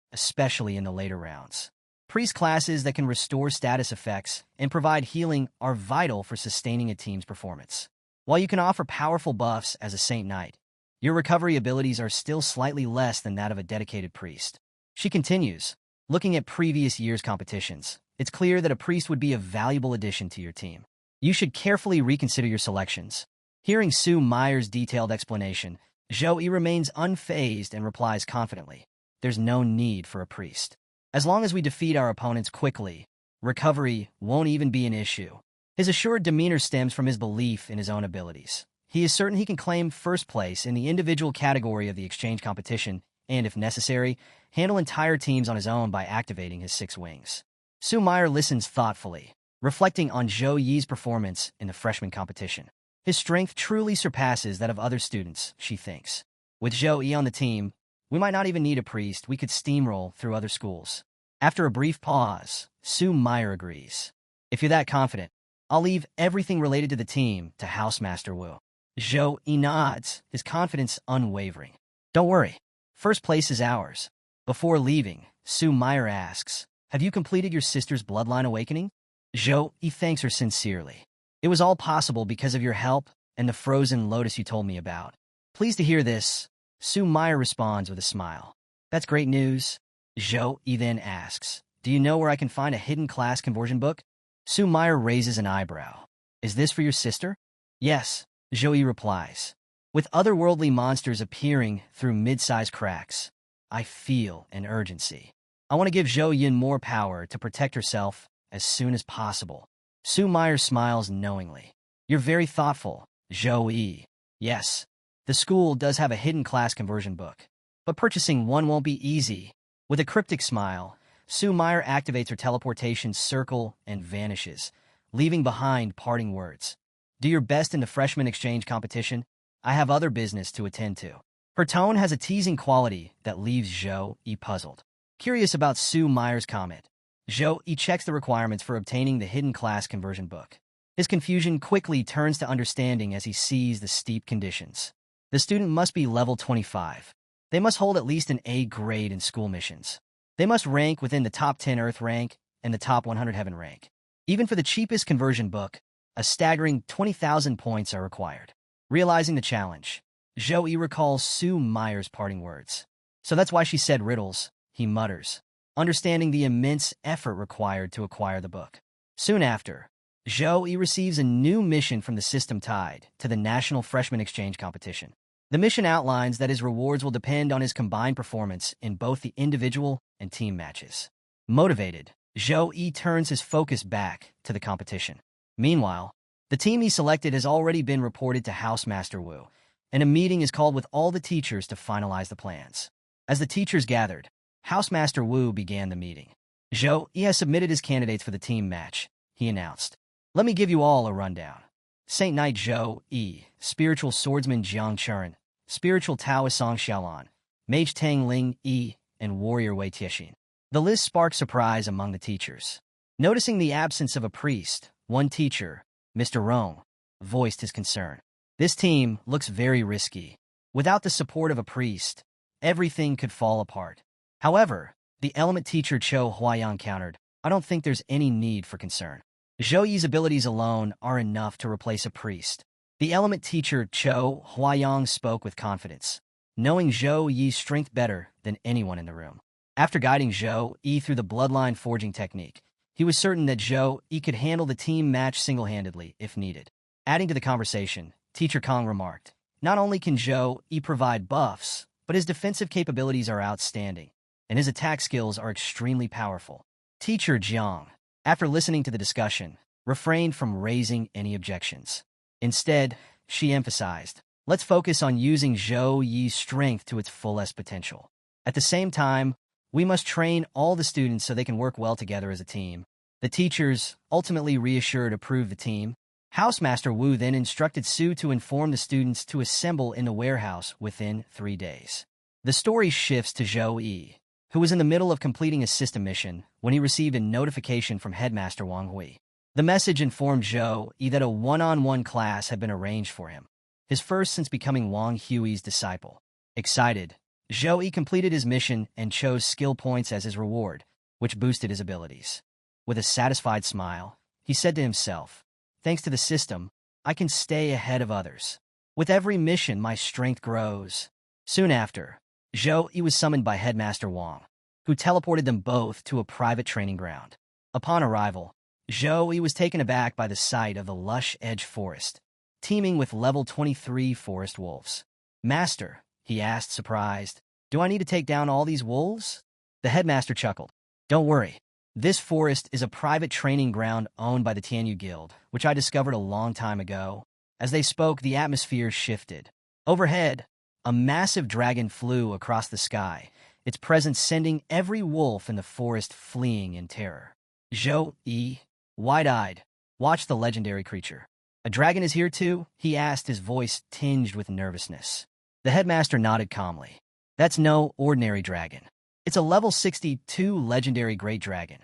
especially in the later rounds. Priest classes that can restore status effects and provide healing are vital for sustaining a team's performance. While you can offer powerful buffs as a Saint Knight, your recovery abilities are still slightly less than that of a dedicated priest. She continues, looking at previous year's competitions, it's clear that a priest would be a valuable addition to your team. You should carefully reconsider your selections. Hearing Su Meyer's detailed explanation, Zhou remains unfazed and replies confidently, There's no need for a priest. As long as we defeat our opponents quickly, recovery won't even be an issue. His assured demeanor stems from his belief in his own abilities. He is certain he can claim first place in the individual category of the exchange competition and, if necessary, handle entire teams on his own by activating his 6 wings. Su Meyer listens thoughtfully, reflecting on Zhou Yi's performance in the freshman competition. His strength truly surpasses that of other students, she thinks. With Zhou Yi on the team, we might not even need a priest, we could steamroll through other schools. After a brief pause, Su Meyer agrees. If you're that confident, I'll leave everything related to the team to Housemaster Wu. Zhou Yi nods, his confidence unwavering. Don't worry, first place is ours. Before leaving, Su Meyer asks, Have you completed your sister's bloodline awakening? Zhou Yi thanks her sincerely. It was all possible because of your help and the frozen lotus you told me about. Pleased to hear this, Su Meyer responds with a smile. That's great news. Zhou Yi then asks, Do you know where I can find a hidden class conversion book? Su Meyer raises an eyebrow. Is this for your sister? Yes, Zhou Yi replies. With otherworldly monsters appearing through mid-sized cracks, I feel an urgency. I want to give Zhou Yin more power to protect herself as soon as possible. Su Meyer smiles knowingly. You're very thoughtful, Zhou Yi. Yes, the school does have a hidden class conversion book, but purchasing one won't be easy. With a cryptic smile, Su Meyer activates her teleportation circle and vanishes, leaving behind parting words. Do your best in the freshman exchange competition. I have other business to attend to. Her tone has a teasing quality that leaves Zhou Yi puzzled. Curious about Su Meyer's comment, Zhou Yi checks the requirements for obtaining the hidden class conversion book. His confusion quickly turns to understanding as he sees the steep conditions. The student must be level 25. They must hold at least an A grade in school missions. They must rank within the top 10 Earth rank and the top 100 Heaven rank. Even for the cheapest conversion book, a staggering 20,000 points are required. Realizing the challenge, Zhou Yi recalls Su Meyer's parting words. So that's why she said riddles, he mutters, understanding the immense effort required to acquire the book. Soon after, Zhou Yi receives a new mission from the system tied to the National Freshman Exchange competition. The mission outlines that his rewards will depend on his combined performance in both the individual and team matches. Motivated, Zhou Yi turns his focus back to the competition. Meanwhile, the team he selected has already been reported to Housemaster Wu, and a meeting is called with all the teachers to finalize the plans. As the teachers gathered, Housemaster Wu began the meeting. Zhou Yi has submitted his candidates for the team match, he announced. Let me give you all a rundown. Saint Knight Zhou Yi, Spiritual Swordsman Jiang Chuan, Spiritual Taoist Song Xiaolan, Mage Tang Ling Yi, and Warrior Wei Tiexin. The list sparked surprise among the teachers. Noticing the absence of a priest, one teacher, Mr. Rong, voiced his concern. This team looks very risky. Without the support of a priest, everything could fall apart. However, the element teacher Cho Huayang countered, I don't think there's any need for concern. Zhou Yi's abilities alone are enough to replace a priest. The element teacher Cho Huayang spoke with confidence. knowing Zhou Yi's strength better than anyone in the room. After guiding Zhou Yi through the bloodline forging technique, he was certain that Zhou Yi could handle the team match single-handedly if needed. Adding to the conversation, Teacher Kong remarked, "Not only can Zhou Yi provide buffs, but his defensive capabilities are outstanding, and his attack skills are extremely powerful." Teacher Jiang, after listening to the discussion, refrained from raising any objections. Instead, she emphasized, "Let's focus on using Zhou Yi's strength to its fullest potential. At the same time, we must train all the students so they can work well together as a team." The teachers, ultimately reassured, approved the team. Housemaster Wu then instructed Su to inform the students to assemble in the warehouse within 3 days. The story shifts to Zhou Yi, who was in the middle of completing a system mission when he received a notification from Headmaster Wang Hui. The message informed Zhou Yi that a one-on-one class had been arranged for him, his first since becoming Wang Hui's disciple. Excited, Zhou Yi completed his mission and chose skill points as his reward, which boosted his abilities. With a satisfied smile, he said to himself, "Thanks to the system, I can stay ahead of others. With every mission, my strength grows." Soon after, Zhou Yi was summoned by Headmaster Wang, who teleported them both to a private training ground. Upon arrival, Zhou Yi was taken aback by the sight of the lush edge forest, teeming with level 23 forest wolves. "Master," he asked, surprised, "do I need to take down all these wolves?" The headmaster chuckled. "Don't worry. This forest is a private training ground owned by the Tianyu Guild, which I discovered a long time ago." As they spoke, the atmosphere shifted. Overhead, a massive dragon flew across the sky, its presence sending every wolf in the forest fleeing in terror. Zhou Yi, wide-eyed, watched the legendary creature. "A dragon is here too?" he asked, his voice tinged with nervousness. The headmaster nodded calmly. "That's no ordinary dragon. It's a level 62 legendary great dragon,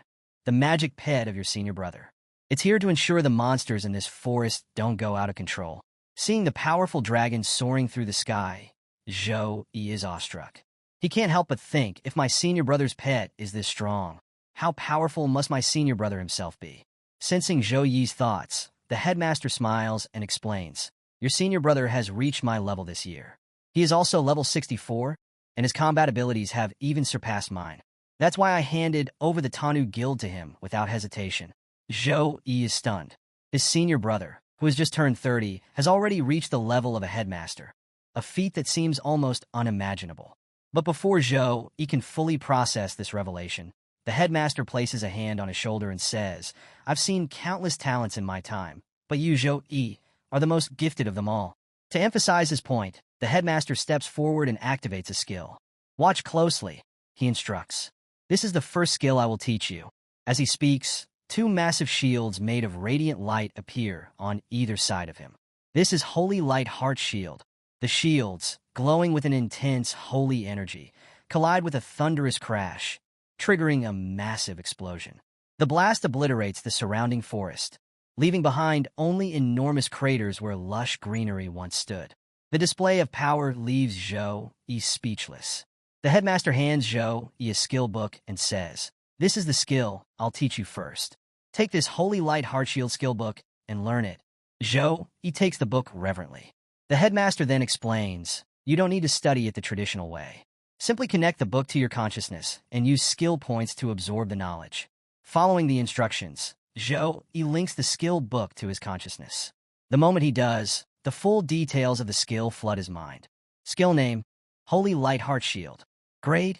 the magic pet of your senior brother. It's here to ensure the monsters in this forest don't go out of control." Seeing the powerful dragon soaring through the sky, Zhou Yi is awestruck. He can't help but think, if my senior brother's pet is this strong, how powerful must my senior brother himself be? Sensing Zhou Yi's thoughts, the headmaster smiles and explains, "Your senior brother has reached my level this year. He is also level 64, and his combat abilities have even surpassed mine. That's why I handed over the Tanu Guild to him without hesitation." Zhou Yi is stunned. His senior brother, who has just turned 30, has already reached the level of a headmaster, a feat that seems almost unimaginable. But before Zhou Yi can fully process this revelation, the headmaster places a hand on his shoulder and says, "I've seen countless talents in my time, but you, Zhou Yi, are the most gifted of them all." To emphasize his point, the headmaster steps forward and activates a skill. "Watch closely," he instructs. "This is the first skill I will teach you." As he speaks, 2 massive shields made of radiant light appear on either side of him. This is Holy Light Heart Shield. The shields, glowing with an intense holy energy, collide with a thunderous crash, triggering a massive explosion. The blast obliterates the surrounding forest, leaving behind only enormous craters where lush greenery once stood. The display of power leaves Zhou Yi speechless. The headmaster hands Zhou Yi a skill book and says, "This is the skill I'll teach you first. Take this Holy Light Heart Shield skill book and learn it." Zhou Yi takes the book reverently. The headmaster then explains, "You don't need to study it the traditional way. Simply connect the book to your consciousness and use skill points to absorb the knowledge." Following the instructions, Zhou Yi links the skill book to his consciousness. The moment he does, the full details of the skill flood his mind. Skill name, Holy Light Heart Shield. Grade,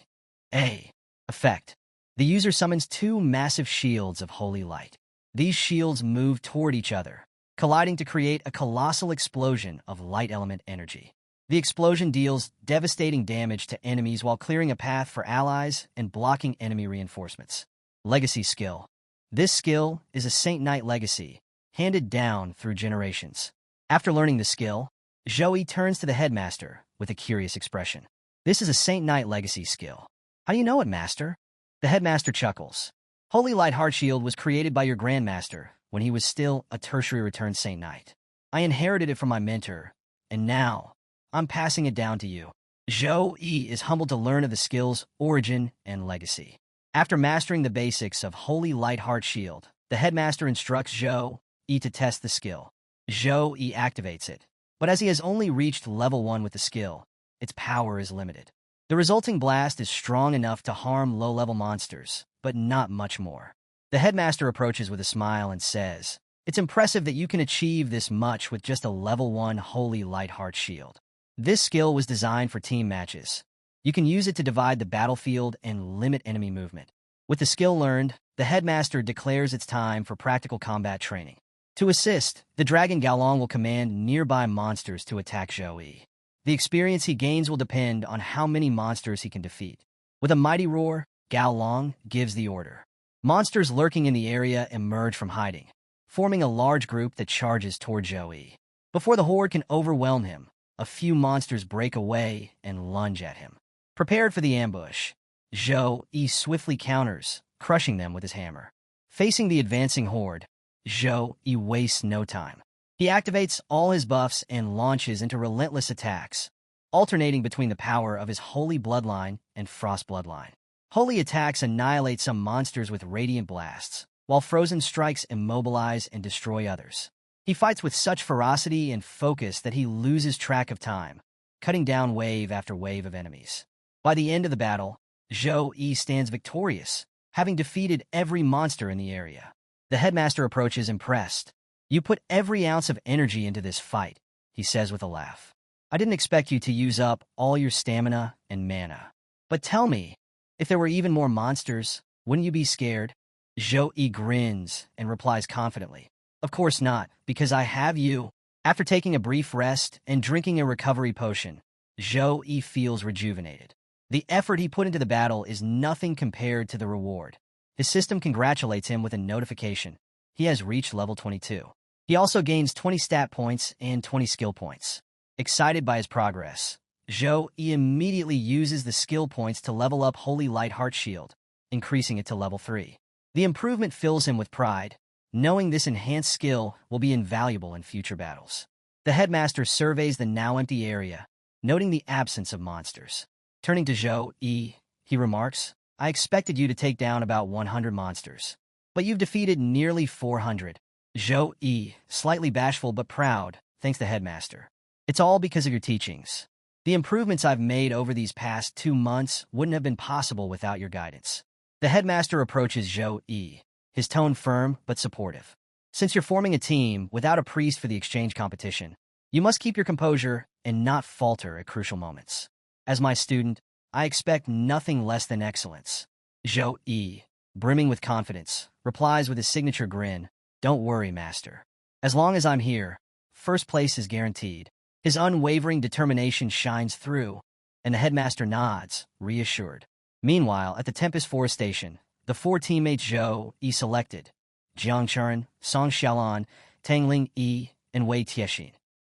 A. Effect. The user summons 2 massive shields of holy light. These shields move toward each other, colliding to create a colossal explosion of light element energy. The explosion deals devastating damage to enemies while clearing a path for allies and blocking enemy reinforcements. Legacy skill. This skill is a Saint Knight legacy, handed down through generations. After learning the skill, Zhou Yi turns to the headmaster with a curious expression. "This is a Saint Knight legacy skill. How do you know it, master?" The headmaster chuckles. "Holy Light Heart Shield was created by your grandmaster when he was still a tertiary returned Saint Knight. I inherited it from my mentor, and now I'm passing it down to you." Zhou Yi is humbled to learn of the skill's origin and legacy. After mastering the basics of Holy Light Heart Shield, the headmaster instructs Zhou Yi to test the skill. Zhou Yi activates it, but as he has only reached level 1 with the skill, its power is limited. The resulting blast is strong enough to harm low-level monsters, but not much more. The headmaster approaches with a smile and says, "It's impressive that you can achieve this much with just a level 1 Holy Light Heart Shield. This skill was designed for team matches. You can use it to divide the battlefield and limit enemy movement." With the skill learned, the headmaster declares it's time for practical combat training. To assist, the dragon Gaolong will command nearby monsters to attack Zhou Yi. The experience he gains will depend on how many monsters he can defeat. With a mighty roar, Gaolong gives the order. Monsters lurking in the area emerge from hiding, forming a large group that charges toward Zhou Yi. Before the horde can overwhelm him, a few monsters break away and lunge at him. Prepared for the ambush, Zhou Yi swiftly counters, crushing them with his hammer. Facing the advancing horde, Zhou Yi wastes no time. He activates all his buffs and launches into relentless attacks, alternating between the power of his Holy Bloodline and Frost Bloodline. Holy attacks annihilate some monsters with radiant blasts, while frozen strikes immobilize and destroy others. He fights with such ferocity and focus that he loses track of time, cutting down wave after wave of enemies. By the end of the battle, Zhou Yi stands victorious, having defeated every monster in the area. The headmaster approaches impressed. "You put every ounce of energy into this fight," he says with a laugh. "I didn't expect you to use up all your stamina and mana. But tell me, if there were even more monsters, wouldn't you be scared?" Zhou Yi grins and replies confidently, "Of course not, because I have you." After taking a brief rest and drinking a recovery potion, Zhou Yi feels rejuvenated. The effort he put into the battle is nothing compared to the reward. His system congratulates him with a notification. He has reached level 22. He also gains 20 stat points and 20 skill points. Excited by his progress, Zhou Yi immediately uses the skill points to level up Holy Light Heart Shield, increasing it to level 3. The improvement fills him with pride, knowing this enhanced skill will be invaluable in future battles. The headmaster surveys the now empty area, noting the absence of monsters. Turning to Zhou Yi, he remarks, "I expected you to take down about 100 monsters, but you've defeated nearly 400. Zhou Yi, slightly bashful but proud, thanks the headmaster. "It's all because of your teachings. The improvements I've made over these past 2 months wouldn't have been possible without your guidance." The headmaster approaches Zhou Yi, his tone firm but supportive. "Since you're forming a team without a priest for the exchange competition, you must keep your composure and not falter at crucial moments. As my student, I expect nothing less than excellence." Zhou Yi, brimming with confidence, replies with his signature grin, "Don't worry, master. As long as I'm here, first place is guaranteed." His unwavering determination shines through, and the headmaster nods, reassured. Meanwhile, at the Tempest Forest Station, the 4 teammates Zhou Yi selected, Jiang Chuan, Song Xiaolan, Tangling Yi, and Wei Tiexin,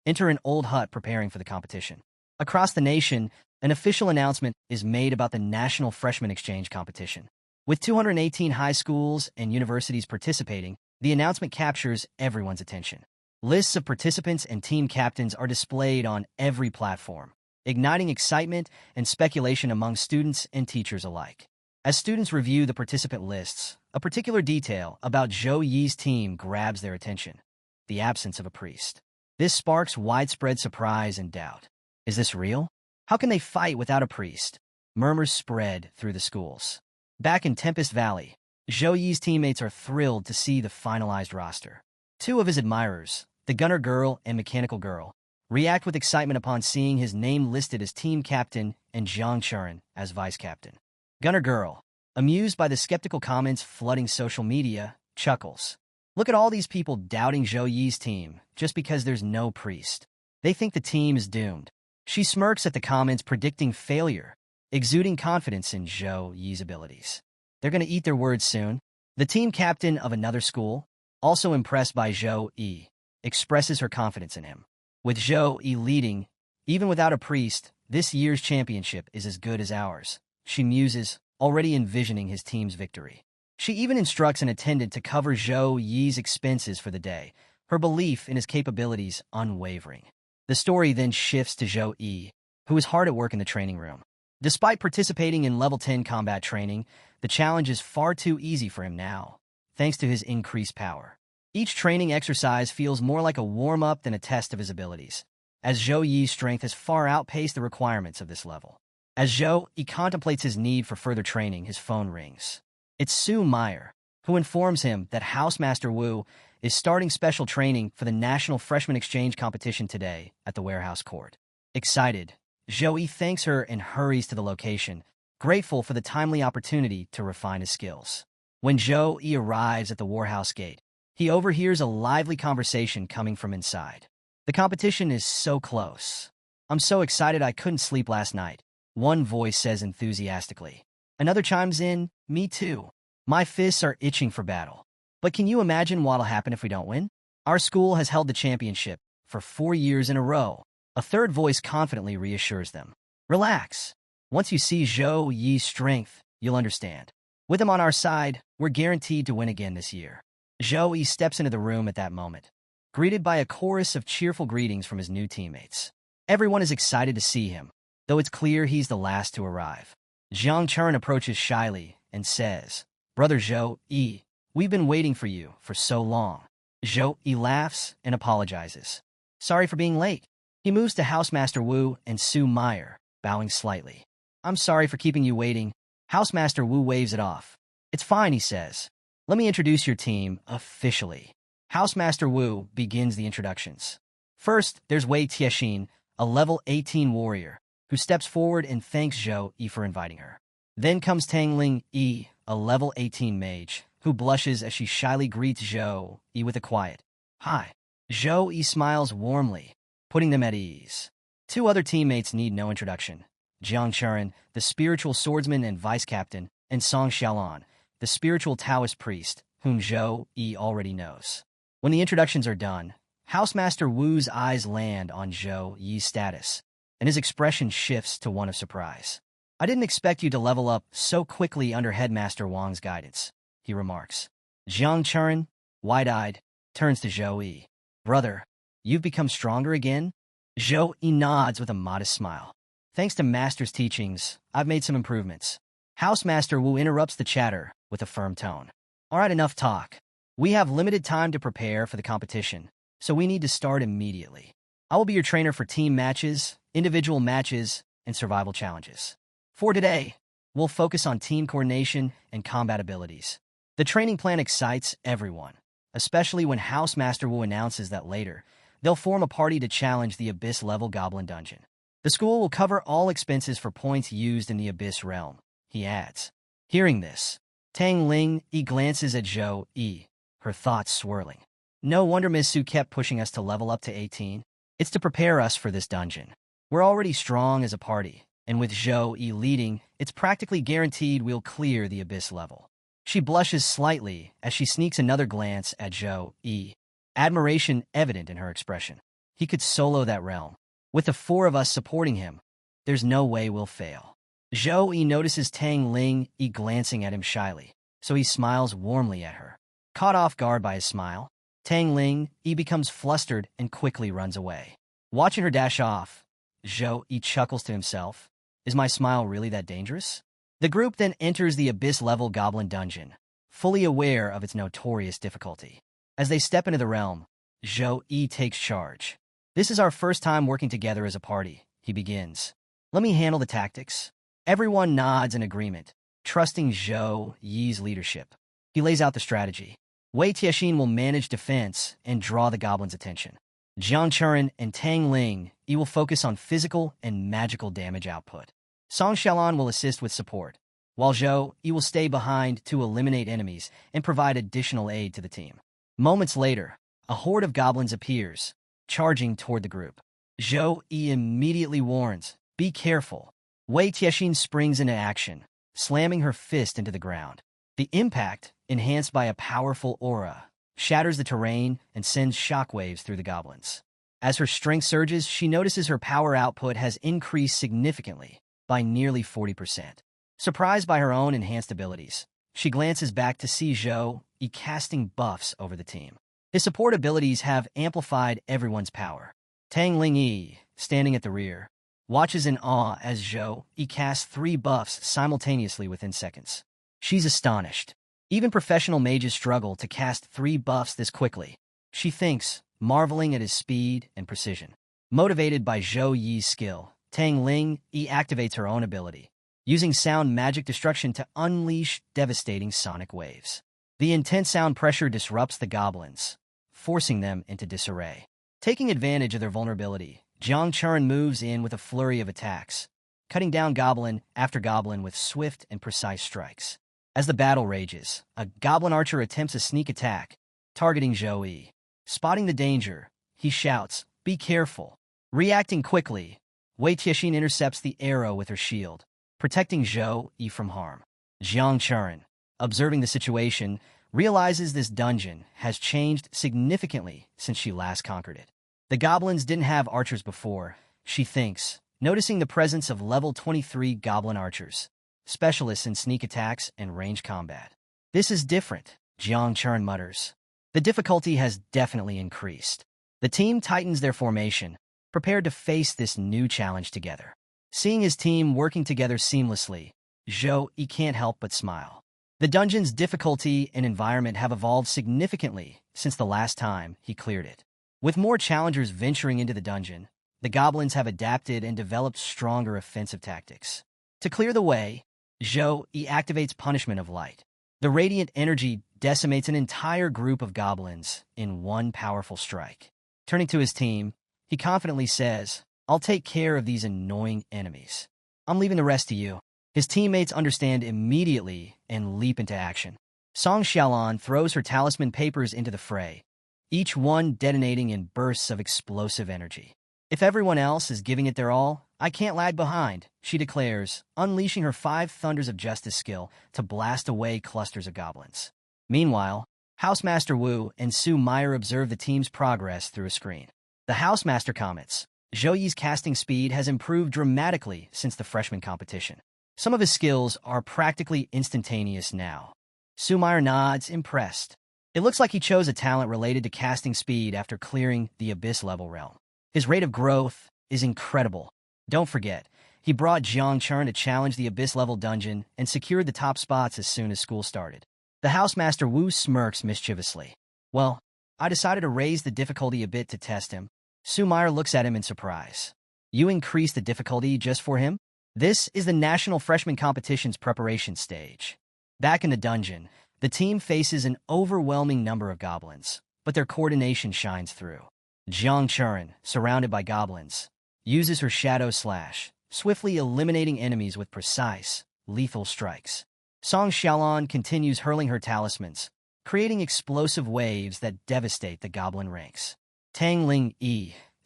enter an old hut preparing for the competition. Across the nation, an official announcement is made about the National Freshman Exchange Competition. With 218 high schools and universities participating, the announcement captures everyone's attention. Lists of participants and team captains are displayed on every platform, igniting excitement and speculation among students and teachers alike. As students review the participant lists, a particular detail about Zhou Yi's team grabs their attention: the absence of a priest. This sparks widespread surprise and doubt. Is this real? How can they fight without a priest? Murmurs spread through the schools. Back in Tempest Valley, Zhou Yi's teammates are thrilled to see the finalized roster. 2 of his admirers, the Gunner Girl and Mechanical Girl, react with excitement upon seeing his name listed as team captain and Jiang Chuan as vice captain. Gunner Girl, amused by the skeptical comments flooding social media, chuckles. "Look at all these people doubting Zhou Yi's team just because there's no priest. They think the team is doomed." She smirks at the comments predicting failure, exuding confidence in Zhou Yi's abilities. They're going to eat their words soon. The team captain of another school, also impressed by Zhou Yi, expresses her confidence in him. With Zhou Yi leading, even without a priest, this year's championship is as good as ours, she muses, already envisioning his team's victory. She even instructs an attendant to cover Zhou Yi's expenses for the day, her belief in his capabilities unwavering. The story then shifts to Zhou Yi, who is hard at work in the training room. Despite participating in level 10 combat training, the challenge is far too easy for him now, thanks to his increased power. Each training exercise feels more like a warm-up than a test of his abilities. as Zhou Yi's strength has far outpaced the requirements of this level. As Zhou Yi contemplates his need for further training, his phone rings. It's Sue Meyer, who informs him that Housemaster Wu is starting special training for the National Freshman Exchange Competition today at the warehouse court. Excited, Zhou Yi thanks her and hurries to the location, grateful for the timely opportunity to refine his skills. When Zhou Yi arrives at the warehouse gate, he overhears a lively conversation coming from inside. The competition is so close. I'm so excited I couldn't sleep last night, one voice says enthusiastically. Another chimes in, me too. My fists are itching for battle. But can you imagine what'll happen if we don't win? Our school has held the championship for 4 years in a row. A third voice confidently reassures them. Relax. Once you see Zhou Yi's strength, you'll understand. With him on our side, we're guaranteed to win again this year. Zhou Yi steps into the room at that moment, greeted by a chorus of cheerful greetings from his new teammates. Everyone is excited to see him, though it's clear he's the last to arrive. Jiang Chun approaches shyly and says, "Brother Zhou Yi, we've been waiting for you for so long." Zhou Yi laughs and apologizes. "Sorry for being late." He moves to Housemaster Wu and Sue Meyer, bowing slightly. "I'm sorry for keeping you waiting." Housemaster Wu waves it off. "It's fine," he says. "Let me introduce your team officially." Housemaster Wu begins the introductions. First, there's Wei Tiexin, a level 18 warrior, who steps forward and thanks Zhou Yi for inviting her. Then comes Tangling Yi, a level 18 mage, who blushes as she shyly greets Zhou Yi with a quiet, "Hi." Zhou Yi smiles warmly, putting them at ease. Two other teammates need no introduction. Jiang Chun, the spiritual swordsman and vice-captain, and Song Xiaolan, the spiritual Taoist priest, whom Zhou Yi already knows. When the introductions are done, Housemaster Wu's eyes land on Zhou Yi's status, and his expression shifts to one of surprise. "I didn't expect you to level up so quickly under Headmaster Wang's guidance," he remarks. Jiang Chun, wide-eyed, turns to Zhou Yi. "Brother, you've become stronger again?" Zhou Yi nods with a modest smile. "Thanks to Master's teachings, I've made some improvements." Housemaster Wu interrupts the chatter with a firm tone. "All right, enough talk. We have limited time to prepare for the competition, so we need to start immediately. I will be your trainer for team matches, individual matches, and survival challenges. For today, we'll focus on team coordination and combat abilities." The training plan excites everyone, especially when Housemaster Wu announces that later, they'll form a party to challenge the Abyss-level Goblin Dungeon. The school will cover all expenses for points used in the Abyss realm, he adds. Hearing this, Tang Ling Yi glances at Zhou Yi, her thoughts swirling. "No wonder Ms. Su kept pushing us to level up to 18. It's to prepare us for this dungeon. We're already strong as a party, and with Zhou Yi leading, it's practically guaranteed we'll clear the Abyss level." She blushes slightly as she sneaks another glance at Zhou Yi, admiration evident in her expression. He could solo that realm. With the 4 of us supporting him, there's no way we'll fail. Zhou Yi notices Tang Ling Yi glancing at him shyly, so he smiles warmly at her. Caught off guard by his smile, Tang Ling Yi becomes flustered and quickly runs away. Watching her dash off, Zhou Yi chuckles to himself. Is my smile really that dangerous? The group then enters the Abyss-level Goblin Dungeon, fully aware of its notorious difficulty. As they step into the realm, Zhou Yi takes charge. "This is our first time working together as a party," he begins. "Let me handle the tactics." Everyone nods in agreement, trusting Zhou Yi's leadership. He lays out the strategy. Wei Tiexin will manage defense and draw the goblins' attention. Jiang Chun and Tang Ling Yi will focus on physical and magical damage output. Song Xiaolan will assist with support, while Zhou Yi will stay behind to eliminate enemies and provide additional aid to the team. Moments later, a horde of goblins appears, charging toward the group. Zhou Yi immediately warns, "Be careful." Wei Tiexin springs into action, slamming her fist into the ground. The impact, enhanced by a powerful aura, shatters the terrain and sends shockwaves through the goblins. As her strength surges, she notices her power output has increased significantly, by nearly 40%. Surprised by her own enhanced abilities, she glances back to see Zhou Yi casting buffs over the team. His support abilities have amplified everyone's power. Tang Ling Yi, standing at the rear, watches in awe as Zhou Yi casts 3 buffs simultaneously within seconds. She's astonished. Even professional mages struggle to cast 3 buffs this quickly. She thinks, marveling at his speed and precision. Motivated by Zhou Yi's skill, Tang Ling activates her own ability, using sound magic destruction to unleash devastating sonic waves. The intense sound pressure disrupts the goblins, forcing them into disarray. Taking advantage of their vulnerability, Jiang Churen moves in with a flurry of attacks, cutting down goblin after goblin with swift and precise strikes. As the battle rages, a goblin archer attempts a sneak attack, targeting Zhou Yi. Spotting the danger, he shouts, "Be careful." Reacting quickly, Wei Tiexin intercepts the arrow with her shield, protecting Zhou Yi from harm. Jiang Churen, observing the situation, realizes this dungeon has changed significantly since she last conquered it. The goblins didn't have archers before, she thinks, noticing the presence of level 23 goblin archers, specialists in sneak attacks and range combat. "This is different," Jiang Churen mutters. The difficulty has definitely increased. The team tightens their formation, prepared to face this new challenge together. Seeing his team working together seamlessly, Zhou Yi can't help but smile. The dungeon's difficulty and environment have evolved significantly since the last time he cleared it. With more challengers venturing into the dungeon, the goblins have adapted and developed stronger offensive tactics. To clear the way, Zhou Yi activates Punishment of Light. The radiant energy decimates an entire group of goblins in one powerful strike. Turning to his team, he confidently says, "I'll take care of these annoying enemies. I'm leaving the rest to you." His teammates understand immediately and leap into action. Song Xiaolan throws her talisman papers into the fray, each one detonating in bursts of explosive energy. "If everyone else is giving it their all, I can't lag behind," she declares, unleashing her 5 Thunders of Justice skill to blast away clusters of goblins. Meanwhile, Housemaster Wu and Su Meyer observe the team's progress through a screen. The Housemaster comments, "Zhou Yi's casting speed has improved dramatically since the freshman competition. Some of his skills are practically instantaneous now." Su Meyer nods, impressed. It looks like he chose a talent related to casting speed after clearing the Abyss-level realm. His rate of growth is incredible. Don't forget, he brought Jiang Churen to challenge the Abyss-level dungeon and secured the top spots as soon as school started. The Housemaster Wu smirks mischievously. "Well, I decided to raise the difficulty a bit to test him." Su Meyer looks at him in surprise. "You increased the difficulty just for him?" This is the National Freshman Competition's preparation stage. Back in the dungeon, the team faces an overwhelming number of goblins, but their coordination shines through. Jiang Churen, surrounded by goblins, uses her Shadow Slash, swiftly eliminating enemies with precise, lethal strikes. Song Xiaolan continues hurling her talismans, creating explosive waves that devastate the goblin ranks. Tang Ling,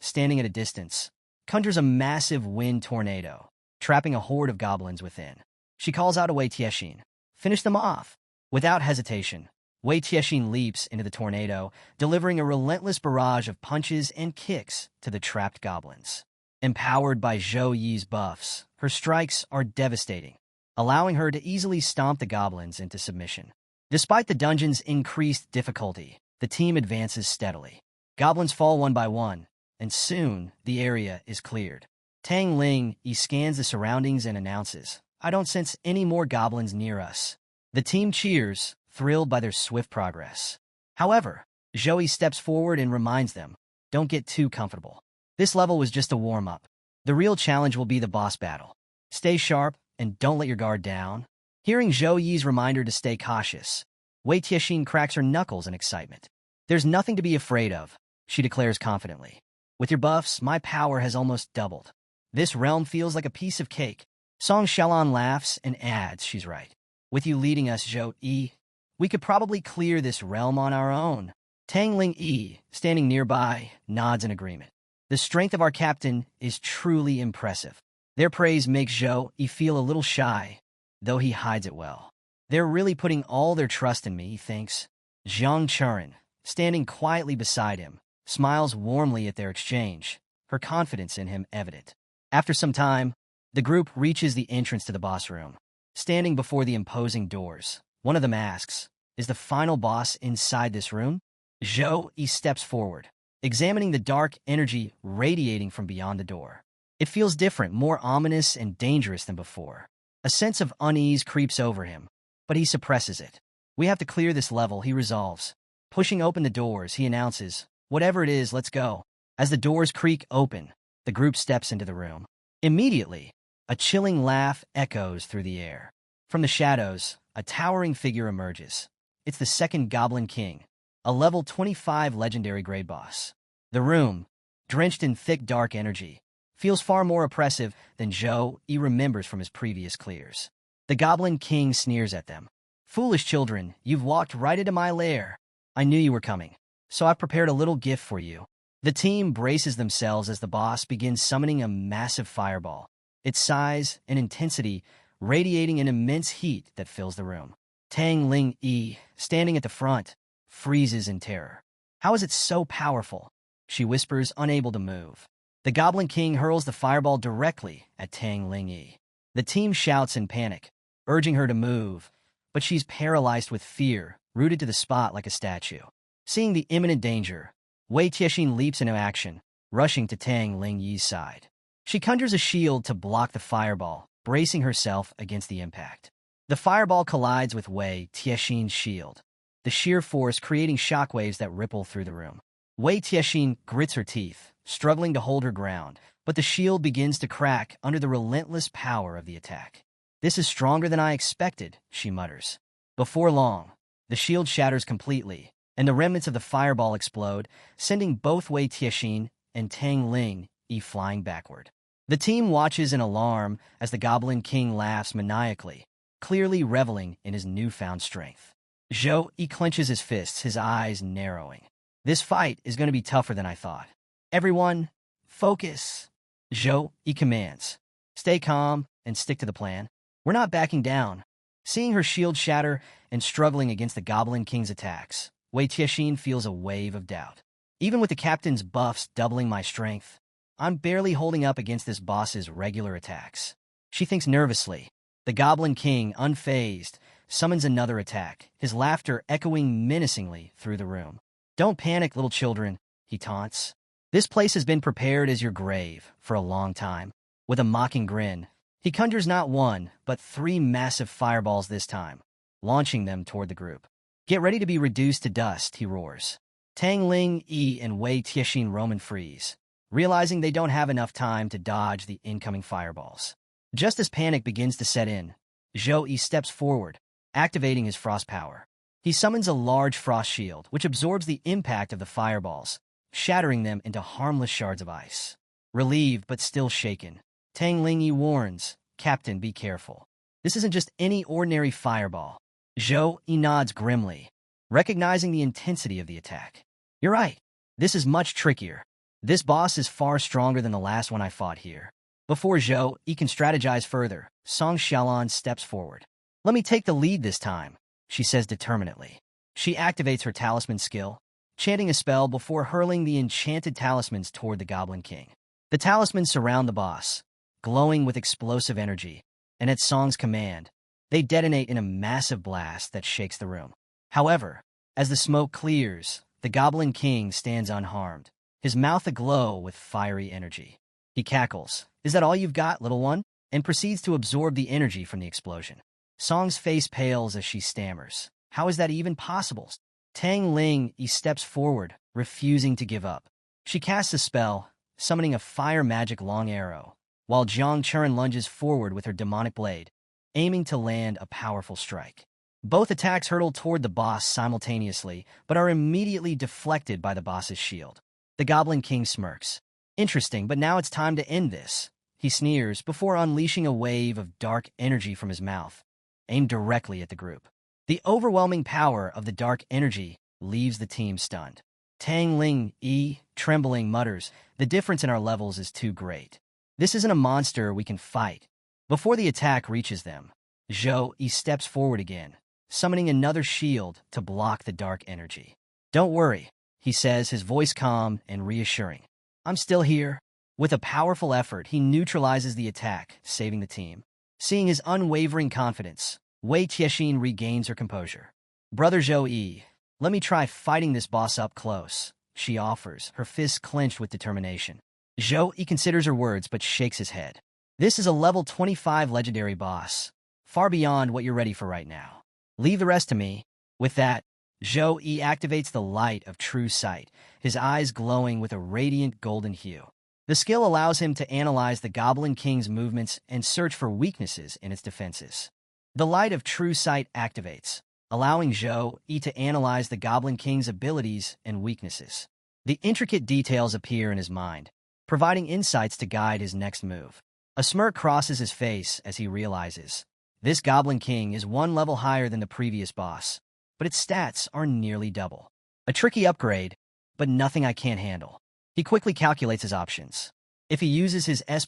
standing at a distance, conjures a massive wind tornado, trapping a horde of goblins within. She calls out to Wei Tiexin, "Finish them off." Without hesitation, Wei Tiexin leaps into the tornado, delivering a relentless barrage of punches and kicks to the trapped goblins. Empowered by Zhou Yi's buffs, her strikes are devastating, allowing her to easily stomp the goblins into submission. Despite the dungeon's increased difficulty, the team advances steadily. Goblins fall one by one, and soon the area is cleared. Tang Ling scans the surroundings and announces, "I don't sense any more goblins near us." The team cheers, thrilled by their swift progress. However, Zhou Yi steps forward and reminds them, "Don't get too comfortable. This level was just a warm-up. The real challenge will be the boss battle. Stay sharp and don't let your guard down." Hearing Zhou Yi's reminder to stay cautious, Wei Tiexin cracks her knuckles in excitement. "There's nothing to be afraid of," she declares confidently. "With your buffs, my power has almost doubled. This realm feels like a piece of cake." Song Xiaolan laughs and adds she's right. "With you leading us, Zhou Yi, we could probably clear this realm on our own." Tang Ling, standing nearby, nods in agreement. "The strength of our captain is truly impressive." Their praise makes Zhou Yi feel a little shy, though he hides it well. "They're really putting all their trust in me," he thinks. Jiang Churen, standing quietly beside him, smiles warmly at their exchange, her confidence in him evident. After some time, the group reaches the entrance to the boss room. Standing before the imposing doors, one of them asks, "Is the final boss inside this room?" Zhou Yi steps forward, examining the dark energy radiating from beyond the door. It feels different, more ominous and dangerous than before. A sense of unease creeps over him, but he suppresses it. "We have to clear this level," he resolves. Pushing open the doors, he announces, "Whatever it is, let's go." As the doors creak open, the group steps into the room. Immediately, a chilling laugh echoes through the air. From the shadows, a towering figure emerges. It's the second Goblin King, a level 25 legendary grade boss. The room, drenched in thick dark energy, feels far more oppressive than Zhou Yi remembers from his previous clears. The Goblin King sneers at them. "Foolish children, you've walked right into my lair. I knew you were coming, so I've prepared a little gift for you." The team braces themselves as the boss begins summoning a massive fireball, its size and intensity radiating an immense heat that fills the room. Tang Ling Yi, standing at the front, freezes in terror. "How is it so powerful?" she whispers, unable to move. The Goblin King hurls the fireball directly at Tang Ling Yi. The team shouts in panic, urging her to move, but she's paralyzed with fear, rooted to the spot like a statue. Seeing the imminent danger, Wei Tiexin leaps into action, rushing to Tang Ling Yi's side. She conjures a shield to block the fireball, bracing herself against the impact. The fireball collides with Wei Tiexin's shield, the sheer force creating shockwaves that ripple through the room. Wei Tiexin grits her teeth, struggling to hold her ground, but the shield begins to crack under the relentless power of the attack. "This is stronger than I expected," she mutters. Before long, the shield shatters completely, and the remnants of the fireball explode, sending both Wei Tiexin and Tang Ling Yi flying backward. The team watches in alarm as the Goblin King laughs maniacally, clearly reveling in his newfound strength. Zhou Yi clenches his fists, his eyes narrowing. "This fight is going to be tougher than I thought. Everyone, focus." Zhou Yi commands. "Stay calm and stick to the plan. We're not backing down." Seeing her shield shatter and struggling against the Goblin King's attacks, Wei Tiexin feels a wave of doubt. "Even with the captain's buffs doubling my strength, I'm barely holding up against this boss's regular attacks." She thinks nervously. The Goblin King, unfazed, summons another attack, his laughter echoing menacingly through the room. "Don't panic, little children," he taunts. "This place has been prepared as your grave for a long time." With a mocking grin, he conjures not one, but 3 massive fireballs this time, launching them toward the group. "Get ready to be reduced to dust," he roars. Tang Ling Yi and Wei Tiexin Roman freeze, realizing they don't have enough time to dodge the incoming fireballs. Just as panic begins to set in, Zhou Yi steps forward, activating his frost power. He summons a large frost shield, which absorbs the impact of the fireballs, shattering them into harmless shards of ice. Relieved but still shaken, Tang Ling Yi warns, "Captain, be careful. This isn't just any ordinary fireball." Zhou Yi nods grimly, recognizing the intensity of the attack. "You're right. This is much trickier. This boss is far stronger than the last one I fought here." Before Zhou Yi can strategize further, Song Xiaolan steps forward. "Let me take the lead this time," she says determinedly. She activates her talisman skill, chanting a spell before hurling the enchanted talismans toward the Goblin King. The talismans surround the boss, glowing with explosive energy, and at Song's command, they detonate in a massive blast that shakes the room. However, as the smoke clears, the Goblin King stands unharmed, his mouth aglow with fiery energy. He cackles, "Is that all you've got, little one?" and proceeds to absorb the energy from the explosion. Song's face pales as she stammers. "How is that even possible?" Tang Ling Yi steps forward, refusing to give up. She casts a spell, summoning a fire magic long arrow, while Jiang Churen lunges forward with her demonic blade, aiming to land a powerful strike. Both attacks hurtle toward the boss simultaneously, but are immediately deflected by the boss's shield. The Goblin King smirks. "Interesting, but now it's time to end this." He sneers before unleashing a wave of dark energy from his mouth, aimed directly at the group. The overwhelming power of the dark energy leaves the team stunned. Tang Ling Yi, trembling, mutters, "The difference in our levels is too great. This isn't a monster we can fight." Before the attack reaches them, Zhou Yi steps forward again, summoning another shield to block the dark energy. "Don't worry," he says, his voice calm and reassuring. "I'm still here." With a powerful effort, he neutralizes the attack, saving the team. Seeing his unwavering confidence, Wei Tiexin regains her composure. "Brother Zhou Yi, let me try fighting this boss up close," she offers, her fists clenched with determination. Zhou Yi considers her words but shakes his head. "This is a level 25 legendary boss, far beyond what you're ready for right now. Leave the rest to me." With that, Zhou Yi activates the light of true sight, his eyes glowing with a radiant golden hue. The skill allows him to analyze the Goblin King's movements and search for weaknesses in its defenses. The light of true sight activates, allowing Zhou Yi to analyze the Goblin King's abilities and weaknesses. The intricate details appear in his mind, providing insights to guide his next move. A smirk crosses his face as he realizes, this Goblin King is one level higher than the previous boss, but its stats are nearly double. A tricky upgrade, but nothing I can't handle. He quickly calculates his options. If he uses his S+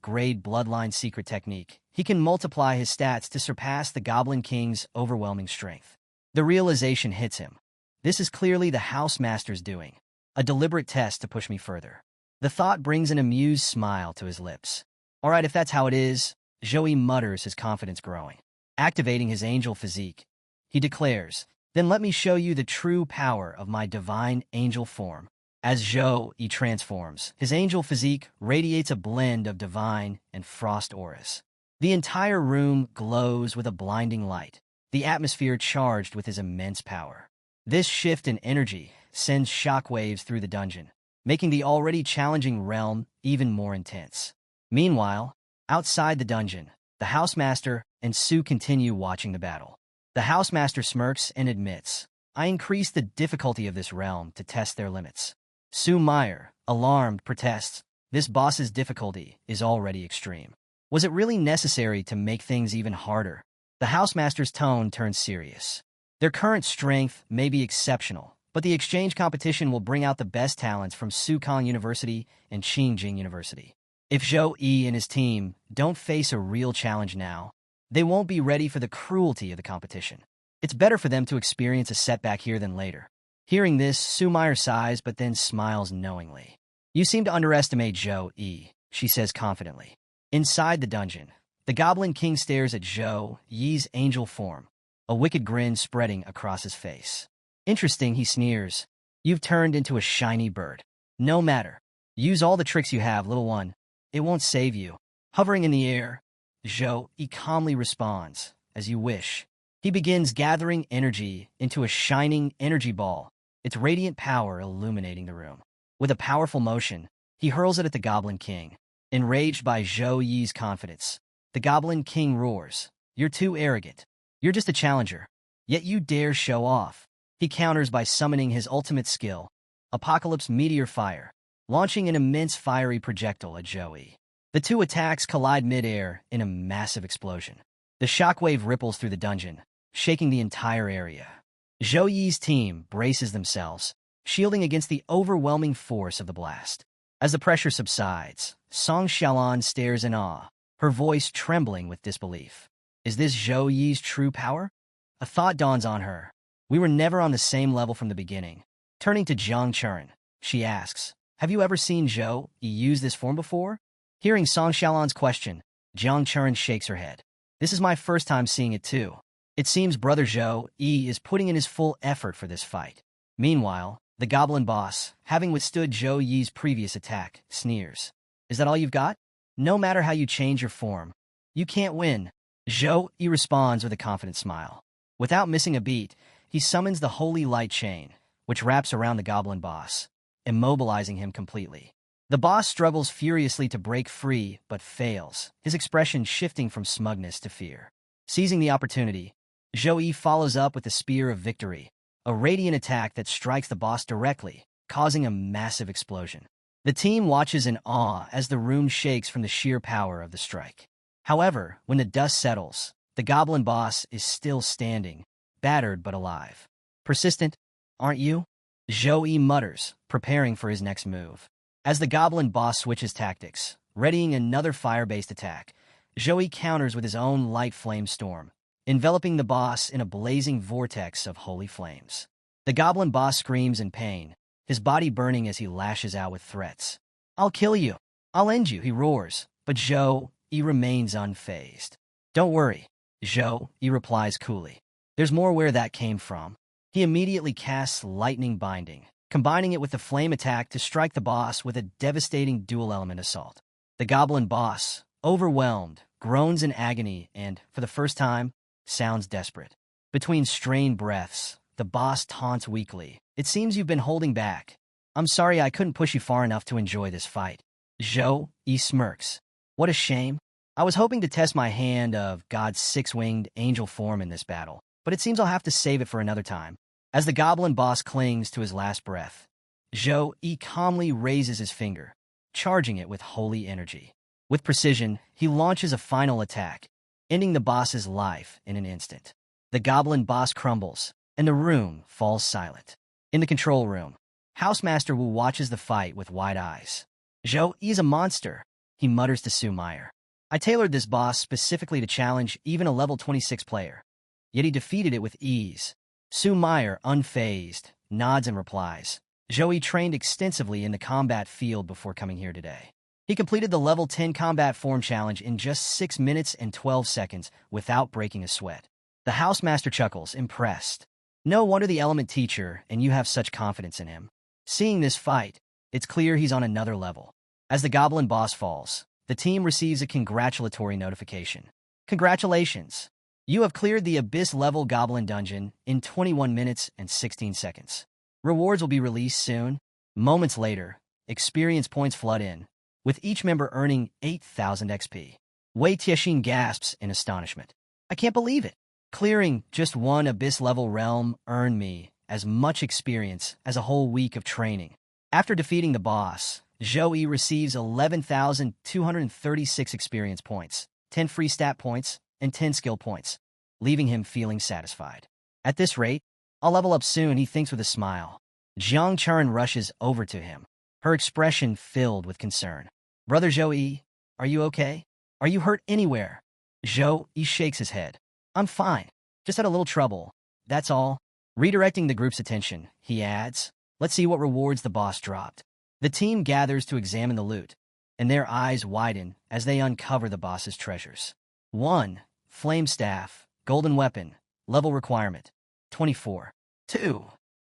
grade Bloodline secret technique, he can multiply his stats to surpass the Goblin King's overwhelming strength. The realization hits him. This is clearly the House Master's doing, a deliberate test to push me further. The thought brings an amused smile to his lips. All right, if that's how it is, Zhou Yi mutters, his confidence growing. Activating his angel physique, he declares, then let me show you the true power of my divine angel form. As Zhou Yi transforms, his angel physique radiates a blend of divine and frost auras. The entire room glows with a blinding light, the atmosphere charged with his immense power. This shift in energy sends shockwaves through the dungeon, making the already challenging realm even more intense. Meanwhile, outside the dungeon, the Housemaster and Su continue watching the battle. The Housemaster smirks and admits, I increased the difficulty of this realm to test their limits. Su Meyer, alarmed, protests, this boss's difficulty is already extreme. Was it really necessary to make things even harder? The Housemaster's tone turns serious. Their current strength may be exceptional, but the exchange competition will bring out the best talents from Sukong University and Qingjing University. If Zhou Yi and his team don't face a real challenge now, they won't be ready for the cruelty of the competition. It's better for them to experience a setback here than later. Hearing this, Su Meyer sighs but then smiles knowingly. You seem to underestimate Zhou Yi, she says confidently. Inside the dungeon, the Goblin King stares at Zhou Yi's angel form, a wicked grin spreading across his face. Interesting, he sneers. You've turned into a shiny bird. No matter. Use all the tricks you have, little one. It won't save you. Hovering in the air, Zhou Yi calmly responds, as you wish. He begins gathering energy into a shining energy ball, its radiant power illuminating the room. With a powerful motion, he hurls it at the Goblin King. Enraged by Zhou Yi's confidence, the Goblin King roars, You're too arrogant. You're just a challenger. Yet you dare show off. He counters by summoning his ultimate skill, Apocalypse Meteor Fire, launching an immense fiery projectile at Zhou Yi. The two attacks collide mid-air in a massive explosion. The shockwave ripples through the dungeon, shaking the entire area. Zhou Yi's team braces themselves, shielding against the overwhelming force of the blast. As the pressure subsides, Song Xiaolan stares in awe, her voice trembling with disbelief. Is this Zhou Yi's true power? A thought dawns on her. We were never on the same level from the beginning. Turning to Jiang Churen, she asks, Have you ever seen Zhou Yi use this form before? Hearing Song Xiaolan's question, Jiang Churen shakes her head. This is my first time seeing it too. It seems Brother Zhou Yi is putting in his full effort for this fight. Meanwhile, the Goblin boss, having withstood Zhou Yi's previous attack, sneers. Is that all you've got? No matter how you change your form, you can't win. Zhou Yi responds with a confident smile. Without missing a beat, he summons the Holy Light Chain, which wraps around the Goblin boss, immobilizing him completely. The boss struggles furiously to break free, but fails, his expression shifting from smugness to fear. Seizing the opportunity, Zhou Yi follows up with the Spear of Victory, a radiant attack that strikes the boss directly, causing a massive explosion. The team watches in awe as the room shakes from the sheer power of the strike. However, when the dust settles, the Goblin boss is still standing, battered but alive. Persistent, aren't you? Zhou Yi mutters, preparing for his next move. As the Goblin boss switches tactics, readying another fire-based attack, Zhou Yi counters with his own light flame storm, enveloping the boss in a blazing vortex of holy flames. The Goblin boss screams in pain, his body burning as he lashes out with threats. I'll kill you. I'll end you, he roars, but Zhou Yi remains unfazed. Don't worry, Zhou Yi replies coolly. There's more where that came from. He immediately casts Lightning Binding, combining it with the flame attack to strike the boss with a devastating dual-element assault. The Goblin boss, overwhelmed, groans in agony and, for the first time, sounds desperate. Between strained breaths, the boss taunts weakly. It seems you've been holding back. I'm sorry I couldn't push you far enough to enjoy this fight. Zhou-Yi smirks. What a shame. I was hoping to test my hand of God's six-winged angel form in this battle, but it seems I'll have to save it for another time. As the goblin boss clings to his last breath, Zhou-Yi calmly raises his finger, charging it with holy energy. With precision, he launches a final attack, ending the boss's life in an instant. The goblin boss crumbles, and the room falls silent. In the control room, Housemaster Wu watches the fight with wide eyes. Zhou-Yi's a monster, he mutters to Su Meyer. I tailored this boss specifically to challenge even a level 26 player. Yet he defeated it with ease. Su Meyer, unfazed, nods and replies. Zhou-Yi trained extensively in the combat field before coming here today. He completed the level 10 combat form challenge in just 6 minutes and 12 seconds without breaking a sweat. The Housemaster chuckles, impressed. No wonder the element teacher and you have such confidence in him. Seeing this fight, it's clear he's on another level. As the goblin boss falls, the team receives a congratulatory notification. Congratulations! You have cleared the Abyss-level Goblin Dungeon in 21 minutes and 16 seconds. Rewards will be released soon. Moments later, experience points flood in, with each member earning 8,000 XP. Wei Tiexin gasps in astonishment. I can't believe it. Clearing just one Abyss-level realm earned me as much experience as a whole week of training. After defeating the boss, Zhou-Yi receives 11,236 experience points, 10 free stat points, and 10 skill points, leaving him feeling satisfied. At this rate, I'll level up soon, he thinks with a smile. Jiang Chuan rushes over to him, her expression filled with concern. Brother Zhou-Yi, are you okay? Are you hurt anywhere? Zhou-Yi shakes his head. I'm fine. Just had a little trouble. That's all. Redirecting the group's attention, he adds, let's see what rewards the boss dropped. The team gathers to examine the loot, and their eyes widen as they uncover the boss's treasures. 1. Flame Staff, Golden Weapon, Level Requirement, 24. 2.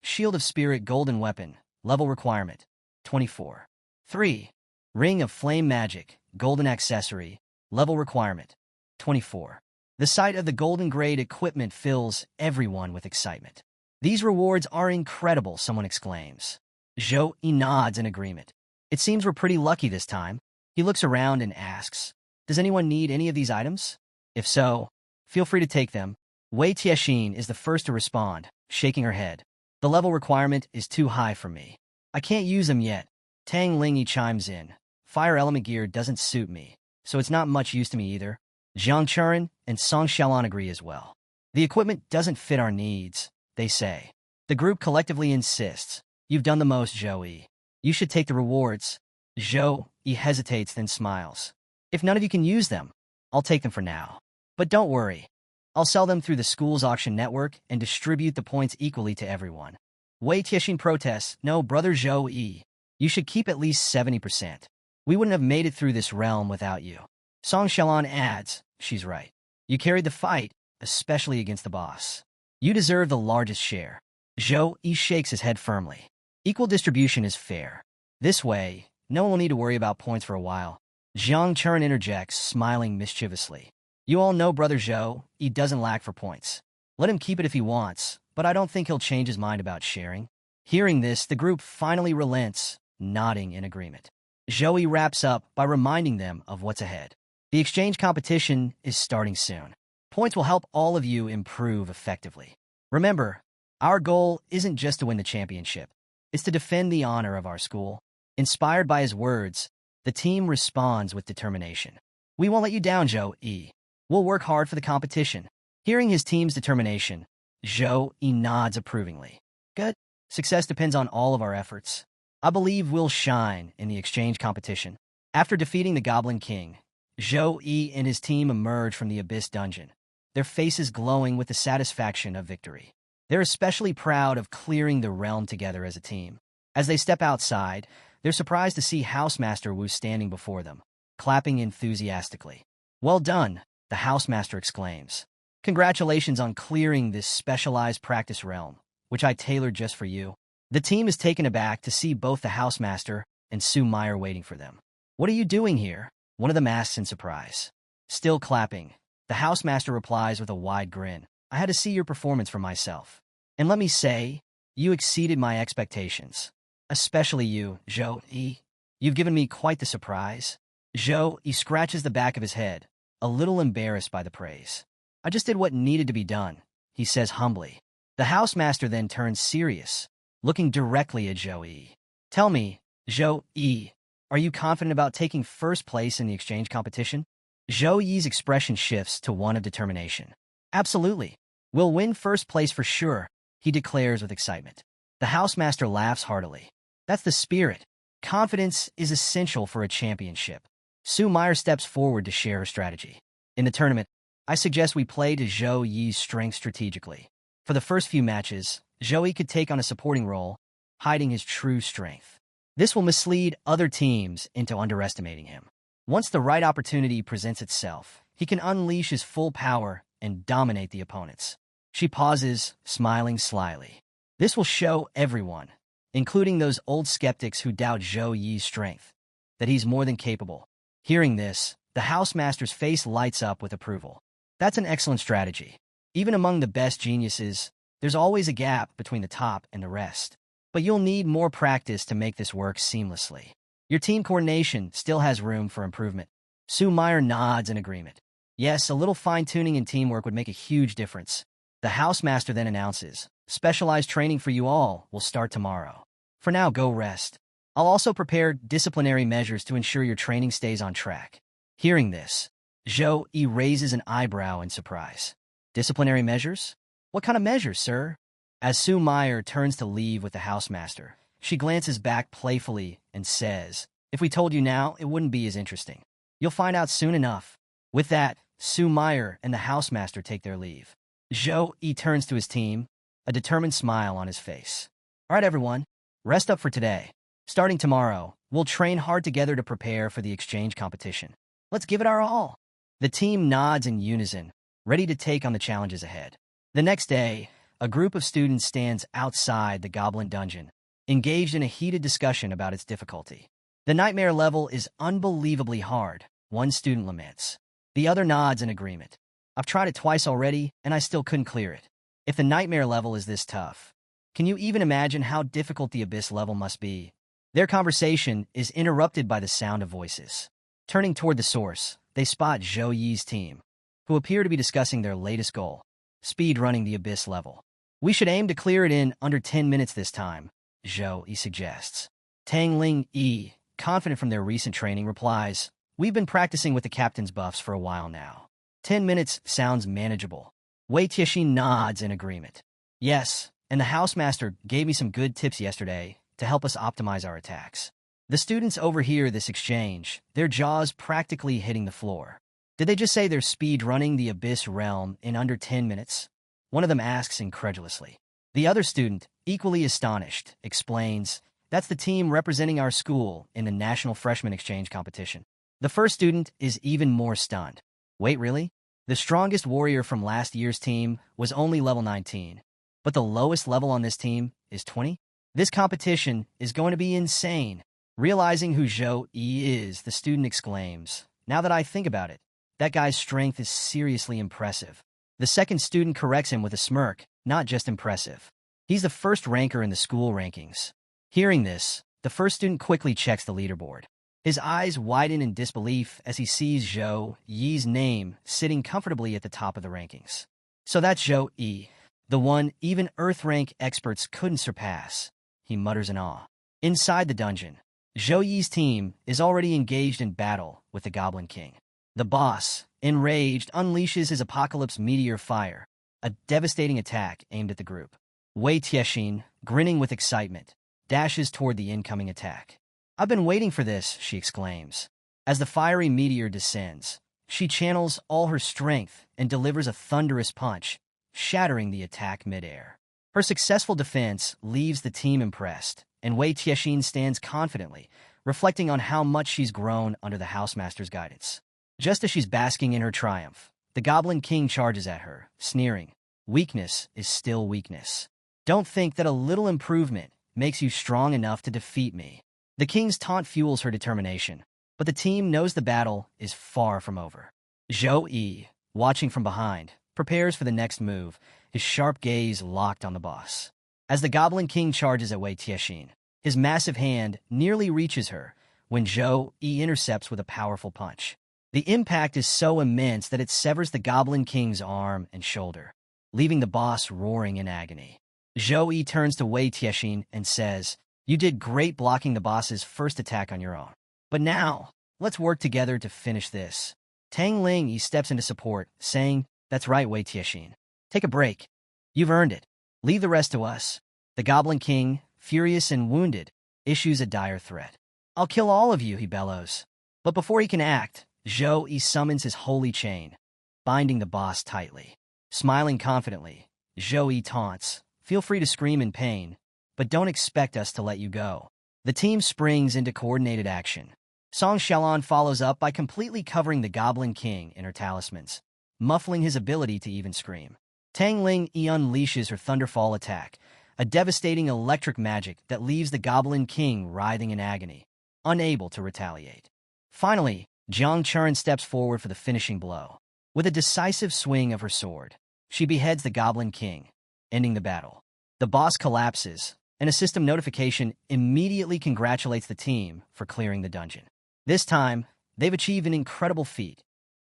Shield of Spirit Golden Weapon, Level Requirement, 24. 3. Ring of Flame Magic, Golden Accessory, Level Requirement, 24. The sight of the golden grade equipment fills everyone with excitement. These rewards are incredible, someone exclaims. Zhou-Yi nods in agreement. It seems we're pretty lucky this time. He looks around and asks, does anyone need any of these items? If so, feel free to take them. Wei Tiexin is the first to respond, shaking her head. The level requirement is too high for me. I can't use them yet. Tang Lingyi chimes in. Fire element gear doesn't suit me, so it's not much use to me either. Jiang Chuan and Song Xiaolan agree as well. The equipment doesn't fit our needs, they say. The group collectively insists. You've done the most, Zhou-Yi. You should take the rewards. Zhou-Yi hesitates, then smiles. If none of you can use them, I'll take them for now. But don't worry. I'll sell them through the school's auction network and distribute the points equally to everyone. Wei Tiexin protests, no, brother Zhou-Yi. You should keep at least 70%. We wouldn't have made it through this realm without you. Song Xiaolan adds, she's right. You carried the fight, especially against the boss. You deserve the largest share. Zhou-Yi shakes his head firmly. Equal distribution is fair. This way, no one will need to worry about points for a while. Jiang Chuan interjects, smiling mischievously. You all know brother Zhou, he doesn't lack for points. Let him keep it if he wants, but I don't think he'll change his mind about sharing. Hearing this, the group finally relents, nodding in agreement. Zhou-Yi wraps up by reminding them of what's ahead. The exchange competition is starting soon. Points will help all of you improve effectively. Remember, our goal isn't just to win the championship. It's to defend the honor of our school. Inspired by his words, the team responds with determination. We won't let you down, Zhou-Yi. We'll work hard for the competition. Hearing his team's determination, Zhou-Yi nods approvingly. Good. Success depends on all of our efforts. I believe we'll shine in the exchange competition. After defeating the Goblin King, Zhou-Yi and his team emerge from the Abyss Dungeon, their faces glowing with the satisfaction of victory. They're especially proud of clearing the realm together as a team. As they step outside, they're surprised to see Housemaster Wu standing before them, clapping enthusiastically. Well done, the Housemaster exclaims. Congratulations on clearing this specialized practice realm, which I tailored just for you. The team is taken aback to see both the Housemaster and Su Meyer waiting for them. What are you doing here? One of them asks in surprise. Still clapping, the Housemaster replies with a wide grin. I had to see your performance for myself. And let me say, you exceeded my expectations. Especially you, Zhou-Yi. You've given me quite the surprise. Zhou-Yi scratches the back of his head, a little embarrassed by the praise. I just did what needed to be done, he says humbly. The housemaster then turns serious, looking directly at Zhou-Yi. Tell me, Zhou-Yi, are you confident about taking first place in the exchange competition? Zhou-Yi's expression shifts to one of determination. Absolutely. We'll win first place for sure, he declares with excitement. The housemaster laughs heartily. That's the spirit. Confidence is essential for a championship. Sue Meyer steps forward to share her strategy. In the tournament, I suggest we play to Zhou-Yi's strength strategically. For the first few matches, Zhou-Yi could take on a supporting role, hiding his true strength. This will mislead other teams into underestimating him. Once the right opportunity presents itself, he can unleash his full power and dominate the opponents. She pauses, smiling slyly. This will show everyone, including those old skeptics who doubt Zhou-Yi's strength, that he's more than capable. Hearing this, the housemaster's face lights up with approval. That's an excellent strategy. Even among the best geniuses, there's always a gap between the top and the rest. But you'll need more practice to make this work seamlessly. Your team coordination still has room for improvement. Sue Meyer nods in agreement. Yes, a little fine-tuning and teamwork would make a huge difference. The housemaster then announces, specialized training for you all will start tomorrow. For now, go rest. I'll also prepare disciplinary measures to ensure your training stays on track. Hearing this, Zhou-Yi raises an eyebrow in surprise. Disciplinary measures? What kind of measures, sir? As Sue Meyer turns to leave with the housemaster, she glances back playfully and says, if we told you now, it wouldn't be as interesting. You'll find out soon enough. With that, Sue Meyer and the housemaster take their leave. Zhou-Yi turns to his team, a determined smile on his face. All right, everyone, rest up for today. Starting tomorrow, we'll train hard together to prepare for the exchange competition. Let's give it our all. The team nods in unison, ready to take on the challenges ahead. The next day, a group of students stands outside the Goblin Dungeon, engaged in a heated discussion about its difficulty. The nightmare level is unbelievably hard, one student laments. The other nods in agreement. I've tried it twice already, and I still couldn't clear it. If the nightmare level is this tough, can you even imagine how difficult the abyss level must be? Their conversation is interrupted by the sound of voices. Turning toward the source, they spot Zhou-Yi's team, who appear to be discussing their latest goal, speedrunning the abyss level. We should aim to clear it in under 10 minutes this time, Zhou-Yi suggests. Tang Ling-Yi, confident from their recent training, replies, we've been practicing with the captain's buffs for a while now. 10 minutes sounds manageable. Wei Tiexin nods in agreement. Yes, and the housemaster gave me some good tips yesterday to help us optimize our attacks. The students overhear this exchange, their jaws practically hitting the floor. Did they just say they're speed running the Abyss realm in under 10 minutes? One of them asks incredulously. The other student, equally astonished, explains, that's the team representing our school in the National Freshman Exchange competition. The first student is even more stunned. Wait, really? The strongest warrior from last year's team was only level 19, but the lowest level on this team is 20? This competition is going to be insane. Realizing who Zhou-Yi is, the student exclaims, now that I think about it, that guy's strength is seriously impressive. The second student corrects him with a smirk, not just impressive. He's the first ranker in the school rankings. Hearing this, the first student quickly checks the leaderboard. His eyes widen in disbelief as he sees Zhou-Yi's name sitting comfortably at the top of the rankings. So that's Zhou-Yi, the one even Earth rank experts couldn't surpass, he mutters in awe. Inside the dungeon, Zhou-Yi's team is already engaged in battle with the Goblin King. The boss, enraged, unleashes his Apocalypse Meteor Fire, a devastating attack aimed at the group. Wei Tiexin, grinning with excitement, dashes toward the incoming attack. I've been waiting for this, she exclaims. As the fiery meteor descends, she channels all her strength and delivers a thunderous punch, shattering the attack midair. Her successful defense leaves the team impressed, and Wei Tiexin stands confidently, reflecting on how much she's grown under the housemaster's guidance. Just as she's basking in her triumph, the Goblin King charges at her, sneering, weakness is still weakness. Don't think that a little improvement makes you strong enough to defeat me. The king's taunt fuels her determination, but the team knows the battle is far from over. Zhou-Yi, watching from behind, prepares for the next move, his sharp gaze locked on the boss. As the Goblin King charges at Wei Tiexin, his massive hand nearly reaches her when Zhou Yi intercepts with a powerful punch. The impact is so immense that it severs the Goblin King's arm and shoulder, leaving the boss roaring in agony. Zhou Yi turns to Wei Tiexin and says, "You did great blocking the boss's first attack on your own. But now, let's work together to finish this." Tang Ling steps into support, saying, "That's right, Wei Tiexin. Take a break. You've earned it. Leave the rest to us." The Goblin King, furious and wounded, issues a dire threat. "I'll kill all of you," he bellows. But before he can act, Zhou Yi summons his holy chain, binding the boss tightly. Smiling confidently, Zhou Yi taunts, "Feel free to scream in pain, but don't expect us to let you go." The team springs into coordinated action. Song Xiaolon follows up by completely covering the Goblin King in her talismans, muffling his ability to even scream. Tang Ling unleashes her Thunderfall attack, a devastating electric magic that leaves the Goblin King writhing in agony, unable to retaliate. Finally, Jiang Chuan steps forward for the finishing blow. With a decisive swing of her sword, she beheads the Goblin King, ending the battle. The boss collapses, and a system notification immediately congratulates the team for clearing the dungeon. This time, they've achieved an incredible feat,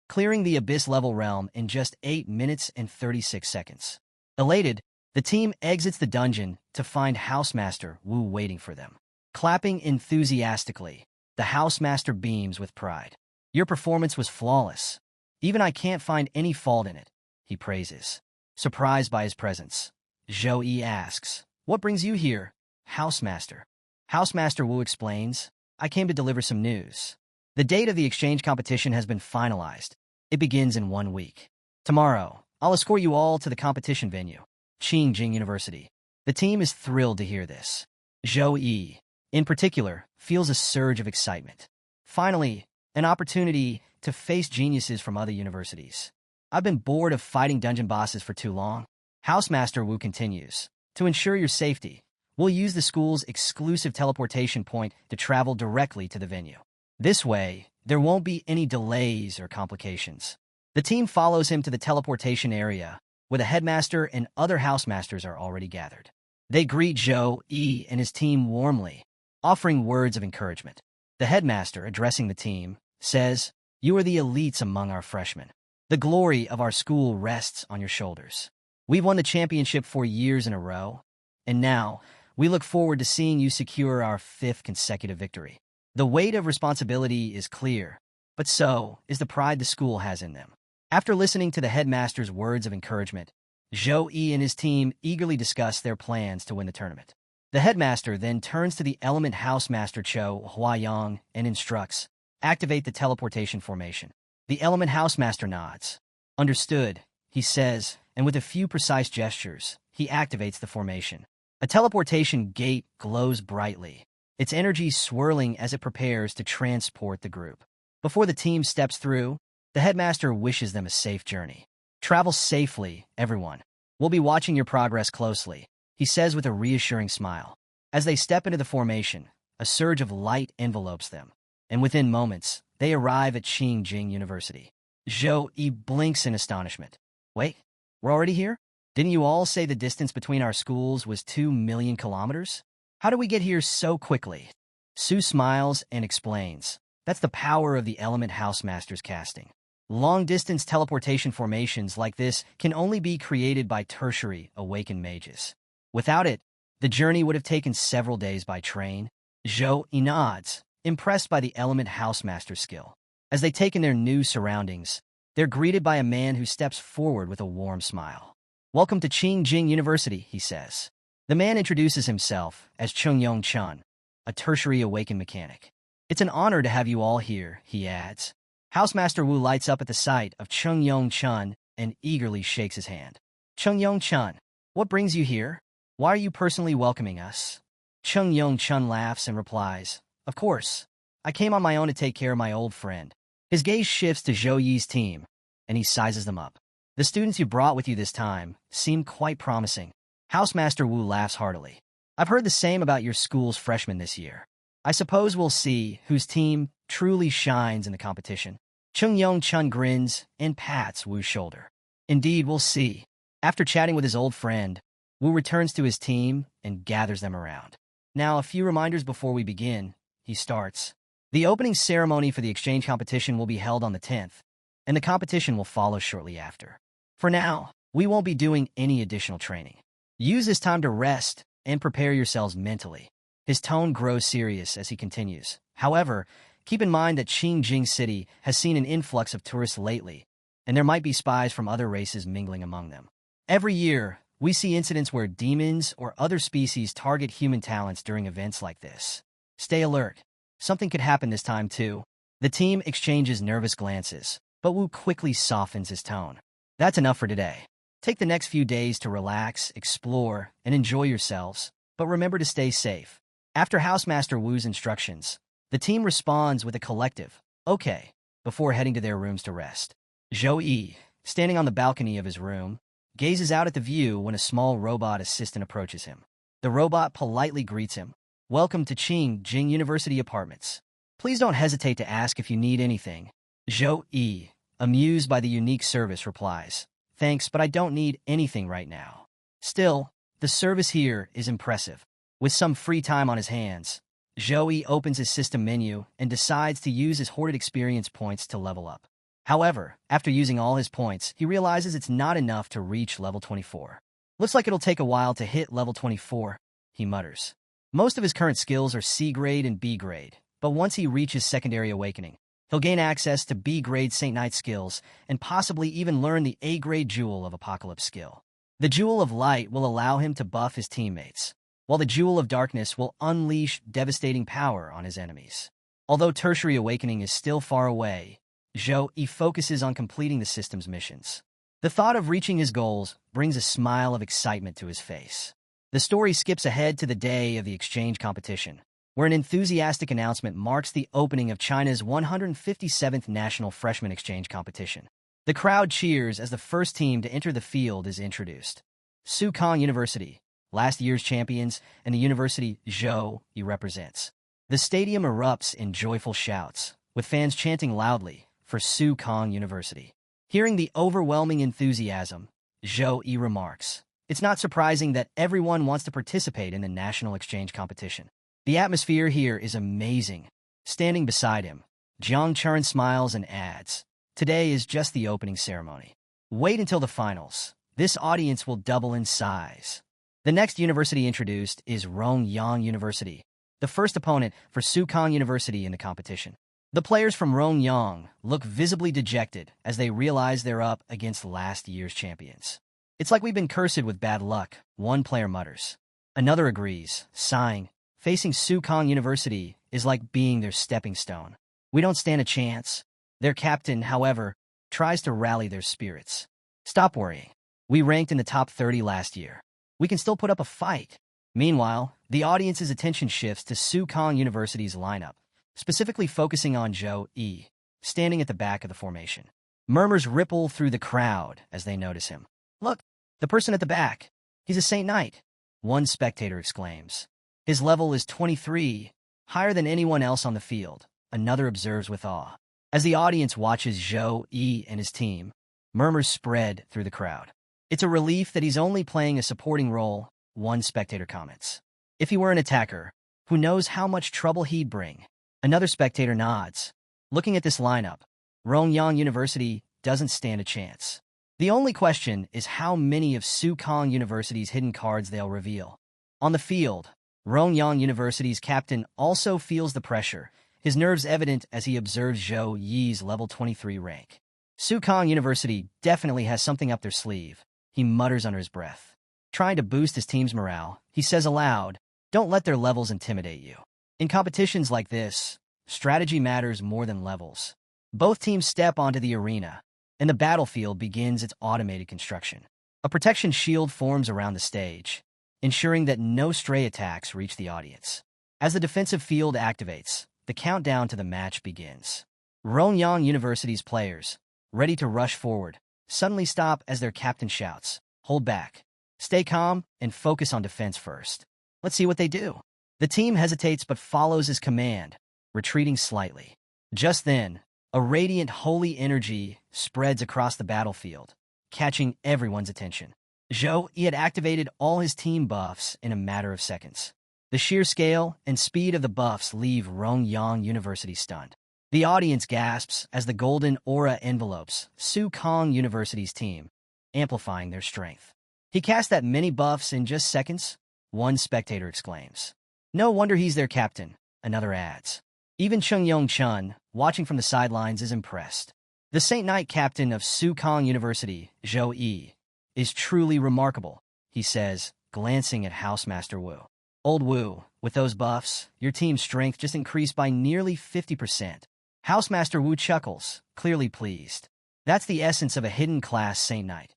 clearing the Abyss-level realm in just 8 minutes and 36 seconds. Elated, the team exits the dungeon to find Housemaster Wu waiting for them. Clapping enthusiastically, the Housemaster beams with pride. "Your performance was flawless. Even I can't find any fault in it," he praises. Surprised by his presence, Zhou Yi asks, "What brings you here, Housemaster?" Housemaster Wu explains, "I came to deliver some news. The date of the exchange competition has been finalized. It begins in 1 week. Tomorrow, I'll escort you all to the competition venue, Qingjing University." The team is thrilled to hear this. Zhou Yi, in particular, feels a surge of excitement. Finally, an opportunity to face geniuses from other universities. "I've been bored of fighting dungeon bosses for too long." Housemaster Wu continues, "To ensure your safety, we'll use the school's exclusive teleportation point to travel directly to the venue. This way, there won't be any delays or complications." The team follows him to the teleportation area, where the headmaster and other housemasters are already gathered. They greet Zhou Yi and his team warmly, offering words of encouragement. The headmaster, addressing the team, says, "You are the elites among our freshmen. The glory of our school rests on your shoulders. We've won the championship 4 years in a row, and now we look forward to seeing you secure our 5th consecutive victory." The weight of responsibility is clear, but so is the pride the school has in them. After listening to the headmaster's words of encouragement, Zhou Yi and his team eagerly discuss their plans to win the tournament. The headmaster then turns to the Element Housemaster Cho Huayang and instructs, "Activate the teleportation formation." The Element Housemaster nods. "Understood," he says, and with a few precise gestures, he activates the formation. A teleportation gate glows brightly, its energy swirling as it prepares to transport the group. Before the team steps through, the headmaster wishes them a safe journey. "Travel safely, everyone. We'll be watching your progress closely," he says with a reassuring smile. As they step into the formation, a surge of light envelopes them, and within moments, they arrive at Qingjing University. Zhou Yi blinks in astonishment. "Wait, we're already here? Didn't you all say the distance between our schools was 2 million kilometers? How did we get here so quickly?" Su smiles and explains, "That's the power of the Element Housemaster's casting. Long-distance teleportation formations like this can only be created by tertiary awakened mages. Without it, the journey would have taken several days by train." Zhou Yi nods, impressed by the Element Housemaster's skill. As they take in their new surroundings, they're greeted by a man who steps forward with a warm smile. "Welcome to Qingjing University," he says. The man introduces himself as Chungyong Chun, a tertiary awakened mechanic. "It's an honor to have you all here," he adds. Housemaster Wu lights up at the sight of Chungyong Chun and eagerly shakes his hand. "Chungyong Chun, what brings you here? Why are you personally welcoming us?" Chungyong Chun laughs and replies, "Of course, I came on my own to take care of my old friend." His gaze shifts to Zhou Yi's team, and he sizes them up. "The students you brought with you this time seem quite promising." Housemaster Wu laughs heartily. "I've heard the same about your school's freshmen this year. I suppose we'll see whose team truly shines in the competition." Chungyong Chun grins and pats Wu's shoulder. "Indeed, we'll see." After chatting with his old friend, Wu returns to his team and gathers them around. Now, a few reminders before we begin, he starts. The opening ceremony for the exchange competition will be held on the 10th, and the competition will follow shortly after. For now, we won't be doing any additional training. Use this time to rest and prepare yourselves mentally. His tone grows serious as he continues. However, keep in mind that Qingjing City has seen an influx of tourists lately, and there might be spies from other races mingling among them. Every year, we see incidents where demons or other species target human talents during events like this. Stay alert. Something could happen this time too. The team exchanges nervous glances, but Wu quickly softens his tone. That's enough for today. Take the next few days to relax, explore, and enjoy yourselves, but remember to stay safe. After Housemaster Wu's instructions, the team responds with a collective, "Okay," before heading to their rooms to rest. Zhou Yi, standing on the balcony of his room, gazes out at the view when a small robot assistant approaches him. The robot politely greets him. "Welcome to Qingjing University Apartments. Please don't hesitate to ask if you need anything." Zhou Yi, amused by the unique service, replies, "Thanks, but I don't need anything right now." Still, the service here is impressive. With some free time on his hands, Zhou Yi opens his system menu and decides to use his hoarded experience points to level up. However, after using all his points, he realizes it's not enough to reach level 24. "Looks like it'll take a while to hit level 24, he mutters. Most of his current skills are C grade and B grade, but once he reaches Secondary Awakening, he'll gain access to B grade Saint Knight skills and possibly even learn the A grade Jewel of Apocalypse skill. The Jewel of Light will allow him to buff his teammates, while the Jewel of Darkness will unleash devastating power on his enemies. Although Tertiary Awakening is still far away, Zhou Yi focuses on completing the system's missions. The thought of reaching his goals brings a smile of excitement to his face. The story skips ahead to the day of the exchange competition, where an enthusiastic announcement marks the opening of China's 157th National Freshman Exchange Competition. The crowd cheers as the first team to enter the field is introduced. Sukong University, last year's champions, and the university Zhou Yi represents. The stadium erupts in joyful shouts, with fans chanting loudly for Sukong University. Hearing the overwhelming enthusiasm, Zhou Yi remarks, "It's not surprising that everyone wants to participate in the national exchange competition. The atmosphere here is amazing." Standing beside him, Jiang Chuan smiles and adds, "Today is just the opening ceremony. Wait until the finals. This audience will double in size." The next university introduced is Rongyang University, the first opponent for Sukong University in the competition. The players from Rongyang look visibly dejected as they realize they're up against last year's champions. "It's like we've been cursed with bad luck," one player mutters. Another agrees, sighing. Facing Sukong University is like being their stepping stone. "We don't stand a chance." Their captain, however, tries to rally their spirits. "Stop worrying. We ranked in the top 30 last year. We can still put up a fight." Meanwhile, the audience's attention shifts to Sukong University's lineup, specifically focusing on Zhou Yi, standing at the back of the formation. Murmurs ripple through the crowd as they notice him. "Look, the person at the back. He's a Saint Knight," one spectator exclaims. "His level is 23, higher than anyone else on the field," another observes with awe. As the audience watches Zhou Yi and his team, murmurs spread through the crowd. "It's a relief that he's only playing a supporting role," one spectator comments. "If he were an attacker, who knows how much trouble he'd bring." Another spectator nods. Looking at this lineup, Rongyang University doesn't stand a chance. The only question is how many of Sukong University's hidden cards they'll reveal. On the field, Rongyang University's captain also feels the pressure, his nerves evident as he observes Zhou Yi's level 23 rank. Sukong University definitely has something up their sleeve, he mutters under his breath. Trying to boost his team's morale, he says aloud, "Don't let their levels intimidate you. In competitions like this, strategy matters more than levels." Both teams step onto the arena, and the battlefield begins its automated construction. A protection shield forms around the stage, ensuring that no stray attacks reach the audience. As the defensive field activates, the countdown to the match begins. Rongyang University's players, ready to rush forward, suddenly stop as their captain shouts, "Hold back. Stay calm and focus on defense first. Let's see what they do." The team hesitates but follows his command, retreating slightly. Just then, a radiant holy energy spreads across the battlefield, catching everyone's attention. Zhou Yi had activated all his team buffs in a matter of seconds. The sheer scale and speed of the buffs leave Rongyang University stunned. The audience gasps as the golden aura envelopes Su Kong University's team, amplifying their strength. He cast that many buffs in just seconds? One spectator exclaims. No wonder he's their captain, another adds. Even Chung Yong Chun, watching from the sidelines, is impressed. The Saint Knight captain of Su Kong University, Zhou Yi, is truly remarkable, he says, glancing at Housemaster Wu. Old Wu, with those buffs, your team's strength just increased by nearly 50%. Housemaster Wu chuckles, clearly pleased. That's the essence of a hidden class Saint Knight.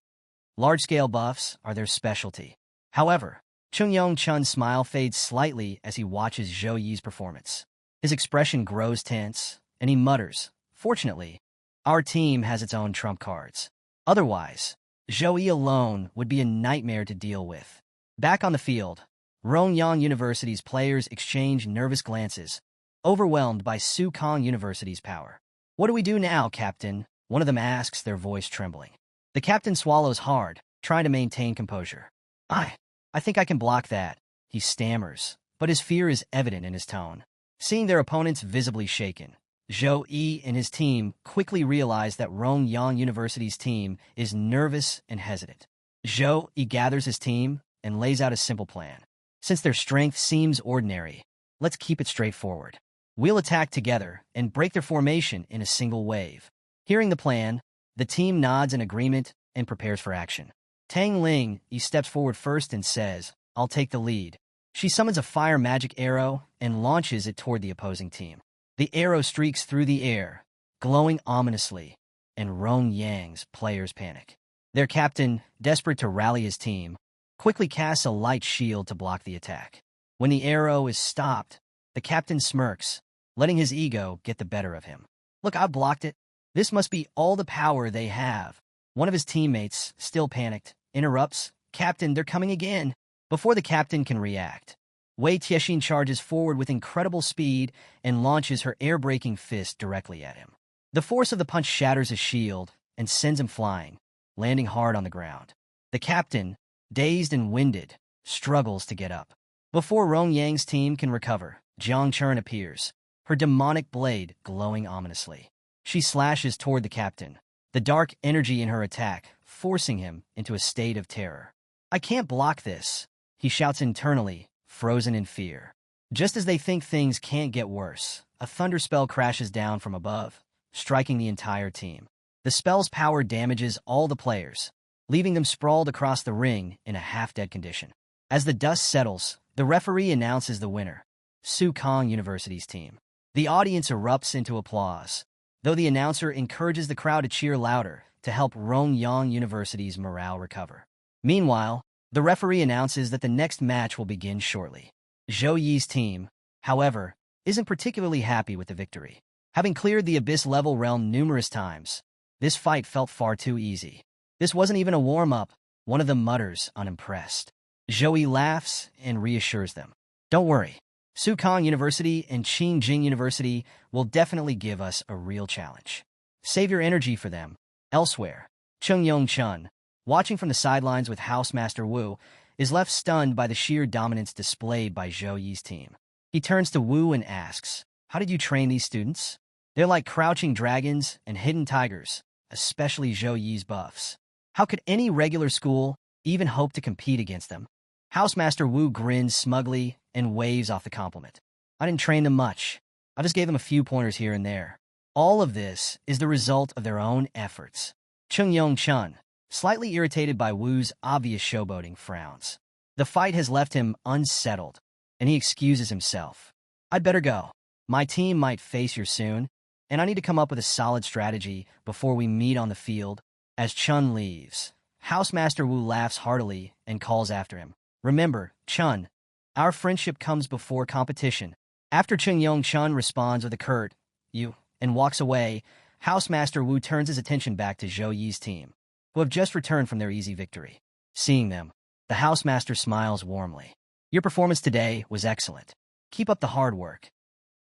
Large-scale buffs are their specialty. However, Chung Yong Chun's smile fades slightly as he watches Zhou Yi's performance. His expression grows tense, and he mutters, fortunately, our team has its own trump cards. Otherwise, Zhou Yi alone would be a nightmare to deal with. Back on the field, Rongyang University's players exchange nervous glances, overwhelmed by Su Kong University's power. What do we do now, Captain? One of them asks, their voice trembling. The captain swallows hard, trying to maintain composure. I think I can block that, he stammers, but his fear is evident in his tone. Seeing their opponents visibly shaken, Zhou Yi and his team quickly realize that Rongyang University's team is nervous and hesitant. Zhou Yi gathers his team and lays out a simple plan. Since their strength seems ordinary, let's keep it straightforward. We'll attack together and break their formation in a single wave. Hearing the plan, the team nods in agreement and prepares for action. Tang Ling steps forward first and says, I'll take the lead. She summons a fire magic arrow and launches it toward the opposing team. The arrow streaks through the air, glowing ominously, and Rongyang's players panic. Their captain, desperate to rally his team, quickly casts a light shield to block the attack. When the arrow is stopped, the captain smirks, letting his ego get the better of him. Look, I blocked it. This must be all the power they have. One of his teammates, still panicked, interrupts, Captain, they're coming again. Before the captain can react, Wei Tiexin charges forward with incredible speed and launches her air-breaking fist directly at him. The force of the punch shatters his shield and sends him flying, landing hard on the ground. The captain, dazed and winded, struggles to get up. Before Rongyang's team can recover, Jiang Chern appears, her demonic blade glowing ominously. She slashes toward the captain, the dark energy in her attack forcing him into a state of terror. I can't block this, he shouts internally, frozen in fear. Just as they think things can't get worse, a thunder spell crashes down from above, striking the entire team. The spell's power damages all the players, leaving them sprawled across the ring in a half-dead condition. As the dust settles, the referee announces the winner, Su Kong University's team. The audience erupts into applause, though the announcer encourages the crowd to cheer louder to help Rongyang University's morale recover. Meanwhile, the referee announces that the next match will begin shortly. Zhou Yi's team, however, isn't particularly happy with the victory. Having cleared the Abyss-level realm numerous times, this fight felt far too easy. This wasn't even a warm-up, one of them mutters, unimpressed. Zhou Yi laughs and reassures them. Don't worry, Su Kong University and Qingjing University will definitely give us a real challenge. Save your energy for them. Elsewhere, Chung Yong Chun, watching from the sidelines with Housemaster Wu, is left stunned by the sheer dominance displayed by Zhou Yi's team. He turns to Wu and asks, how did you train these students? They're like crouching dragons and hidden tigers, especially Zhou Yi's buffs. How could any regular school even hope to compete against them? Housemaster Wu grins smugly and waves off the compliment. I didn't train them much. I just gave them a few pointers here and there. All of this is the result of their own efforts. Chung Yong Chun, slightly irritated by Wu's obvious showboating, frowns. The fight has left him unsettled, and he excuses himself. I'd better go. My team might face you soon, and I need to come up with a solid strategy before we meet on the field. As Chun leaves, Housemaster Wu laughs heartily and calls after him. Remember, Chun, our friendship comes before competition. After Chung Yong Chun responds with a curt, you, and walks away, Housemaster Wu turns his attention back to Zhou Yi's team, who have just returned from their easy victory. Seeing them, the Housemaster smiles warmly. Your performance today was excellent. Keep up the hard work.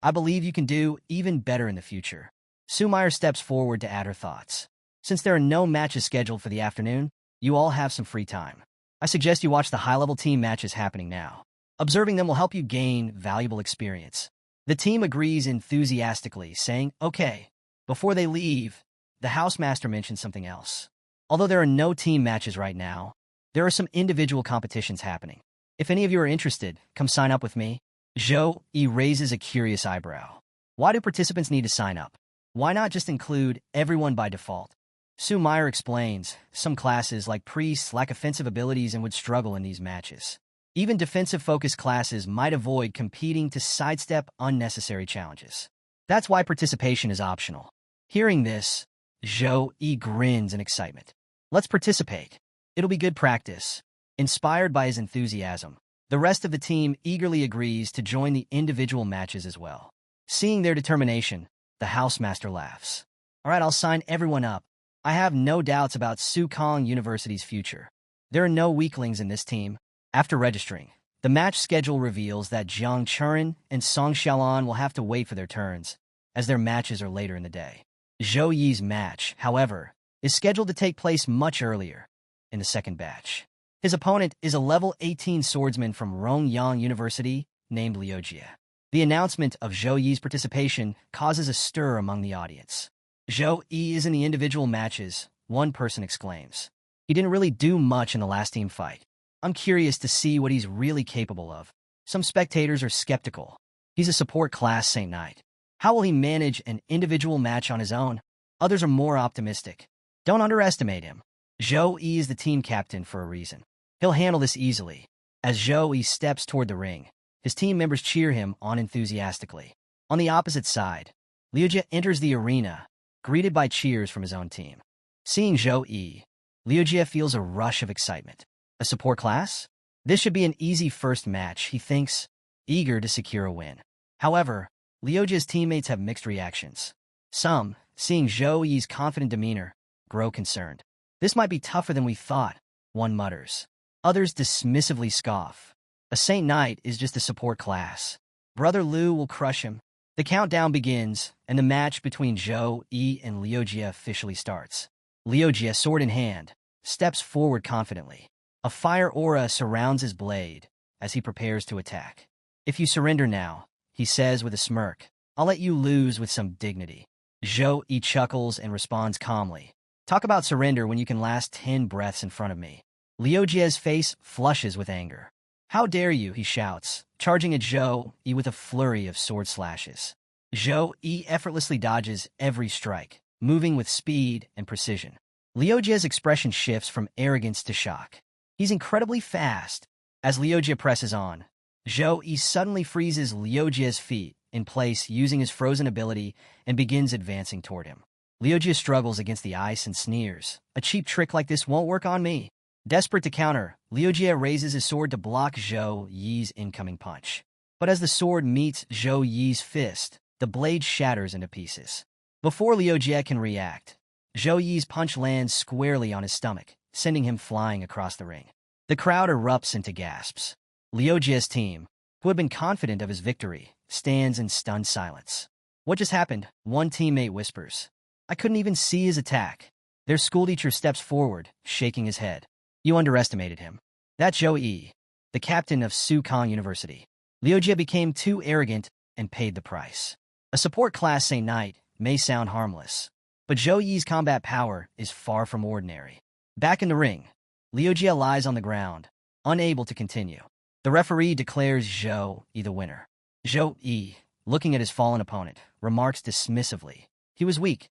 I believe you can do even better in the future. Sumair steps forward to add her thoughts. Since there are no matches scheduled for the afternoon, you all have some free time. I suggest you watch the high-level team matches happening now. Observing them will help you gain valuable experience. The team agrees enthusiastically, saying, okay. Before they leave, the housemaster mentions something else. Although there are no team matches right now, there are some individual competitions happening. If any of you are interested, come sign up with me. Zhou Yi raises a curious eyebrow. Why do participants need to sign up? Why not just include everyone by default? Su Meyer explains, some classes like priests lack offensive abilities and would struggle in these matches. Even defensive-focused classes might avoid competing to sidestep unnecessary challenges. That's why participation is optional. Hearing this, Zhou Yi grins in excitement. Let's participate. It'll be good practice. Inspired by his enthusiasm, the rest of the team eagerly agrees to join the individual matches as well. Seeing their determination, the housemaster laughs. All right, I'll sign everyone up. I have no doubts about Sukong University's future. There are no weaklings in this team. After registering, the match schedule reveals that Jiang Churen and Song Xiaolan will have to wait for their turns, as their matches are later in the day. Zhou Yi's match, however, is scheduled to take place much earlier, in the second batch. His opponent is a level 18 swordsman from Rongyang University named Liujie. The announcement of Zhou Yi's participation causes a stir among the audience. Zhou Yi is in the individual matches, one person exclaims. He didn't really do much in the last team fight. I'm curious to see what he's really capable of. Some spectators are skeptical. He's a support class Saint Knight. How will he manage an individual match on his own? Others are more optimistic. Don't underestimate him. Zhou Yi is the team captain for a reason. He'll handle this easily. As Zhou Yi steps toward the ring, his team members cheer him on enthusiastically. On the opposite side, Liujie enters the arena, greeted by cheers from his own team. Seeing Zhou Yi, Liujie feels a rush of excitement. A support class? This should be an easy first match, he thinks, eager to secure a win. However, Liujie's teammates have mixed reactions. Some, seeing Zhou Yi's confident demeanor, grow concerned. This might be tougher than we thought, one mutters. Others dismissively scoff. A Saint Knight is just a support class. Brother Liu will crush him. The countdown begins, and the match between Zhou Yi and Liujie officially starts. Liujie, sword in hand, steps forward confidently. A fire aura surrounds his blade as he prepares to attack. If you surrender now, he says with a smirk, I'll let you lose with some dignity. Zhou Yi chuckles and responds calmly. Talk about surrender when you can last 10 breaths in front of me. Liujie's face flushes with anger. How dare you, he shouts, charging at Zhou Yi with a flurry of sword slashes. Zhou Yi effortlessly dodges every strike, moving with speed and precision. Liujie's expression shifts from arrogance to shock. He's incredibly fast. As Liujie presses on, Zhou Yi suddenly freezes Liujie's feet in place using his frozen ability and begins advancing toward him. Liujie struggles against the ice and sneers. A cheap trick like this won't work on me. Desperate to counter, Liujie raises his sword to block Zhou Yi's incoming punch. But as the sword meets Zhou Yi's fist, the blade shatters into pieces. Before Liujie can react, Zhou Yi's punch lands squarely on his stomach, sending him flying across the ring. The crowd erupts into gasps. Liujie's team, who had been confident of his victory, stands in stunned silence. What just happened? One teammate whispers. I couldn't even see his attack. Their schoolteacher steps forward, shaking his head. You underestimated him. That's Zhou Yi, the captain of Sukong University. Liujie became too arrogant and paid the price. A support class Saint Knight may sound harmless, but Zhou Yi's combat power is far from ordinary. Back in the ring, Liujie lies on the ground, unable to continue. The referee declares Zhou Yi the winner. Zhou Yi, looking at his fallen opponent, remarks dismissively. He was weak.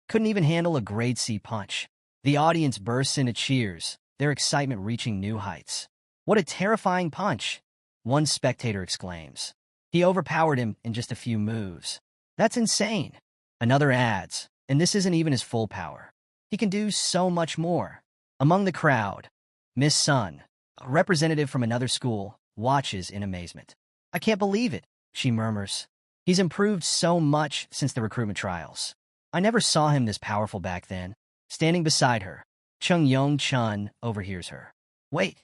Couldn't even handle a grade C punch. The audience bursts into cheers, their excitement reaching new heights. What a terrifying punch, one spectator exclaims. He overpowered him in just a few moves. That's insane. Another adds, and this isn't even his full power. He can do so much more. Among the crowd, Miss Sun, a representative from another school, watches in amazement. I can't believe it, she murmurs. He's improved so much since the recruitment trials. I never saw him this powerful back then. Standing beside her, Chung Yong Chun overhears her. Wait,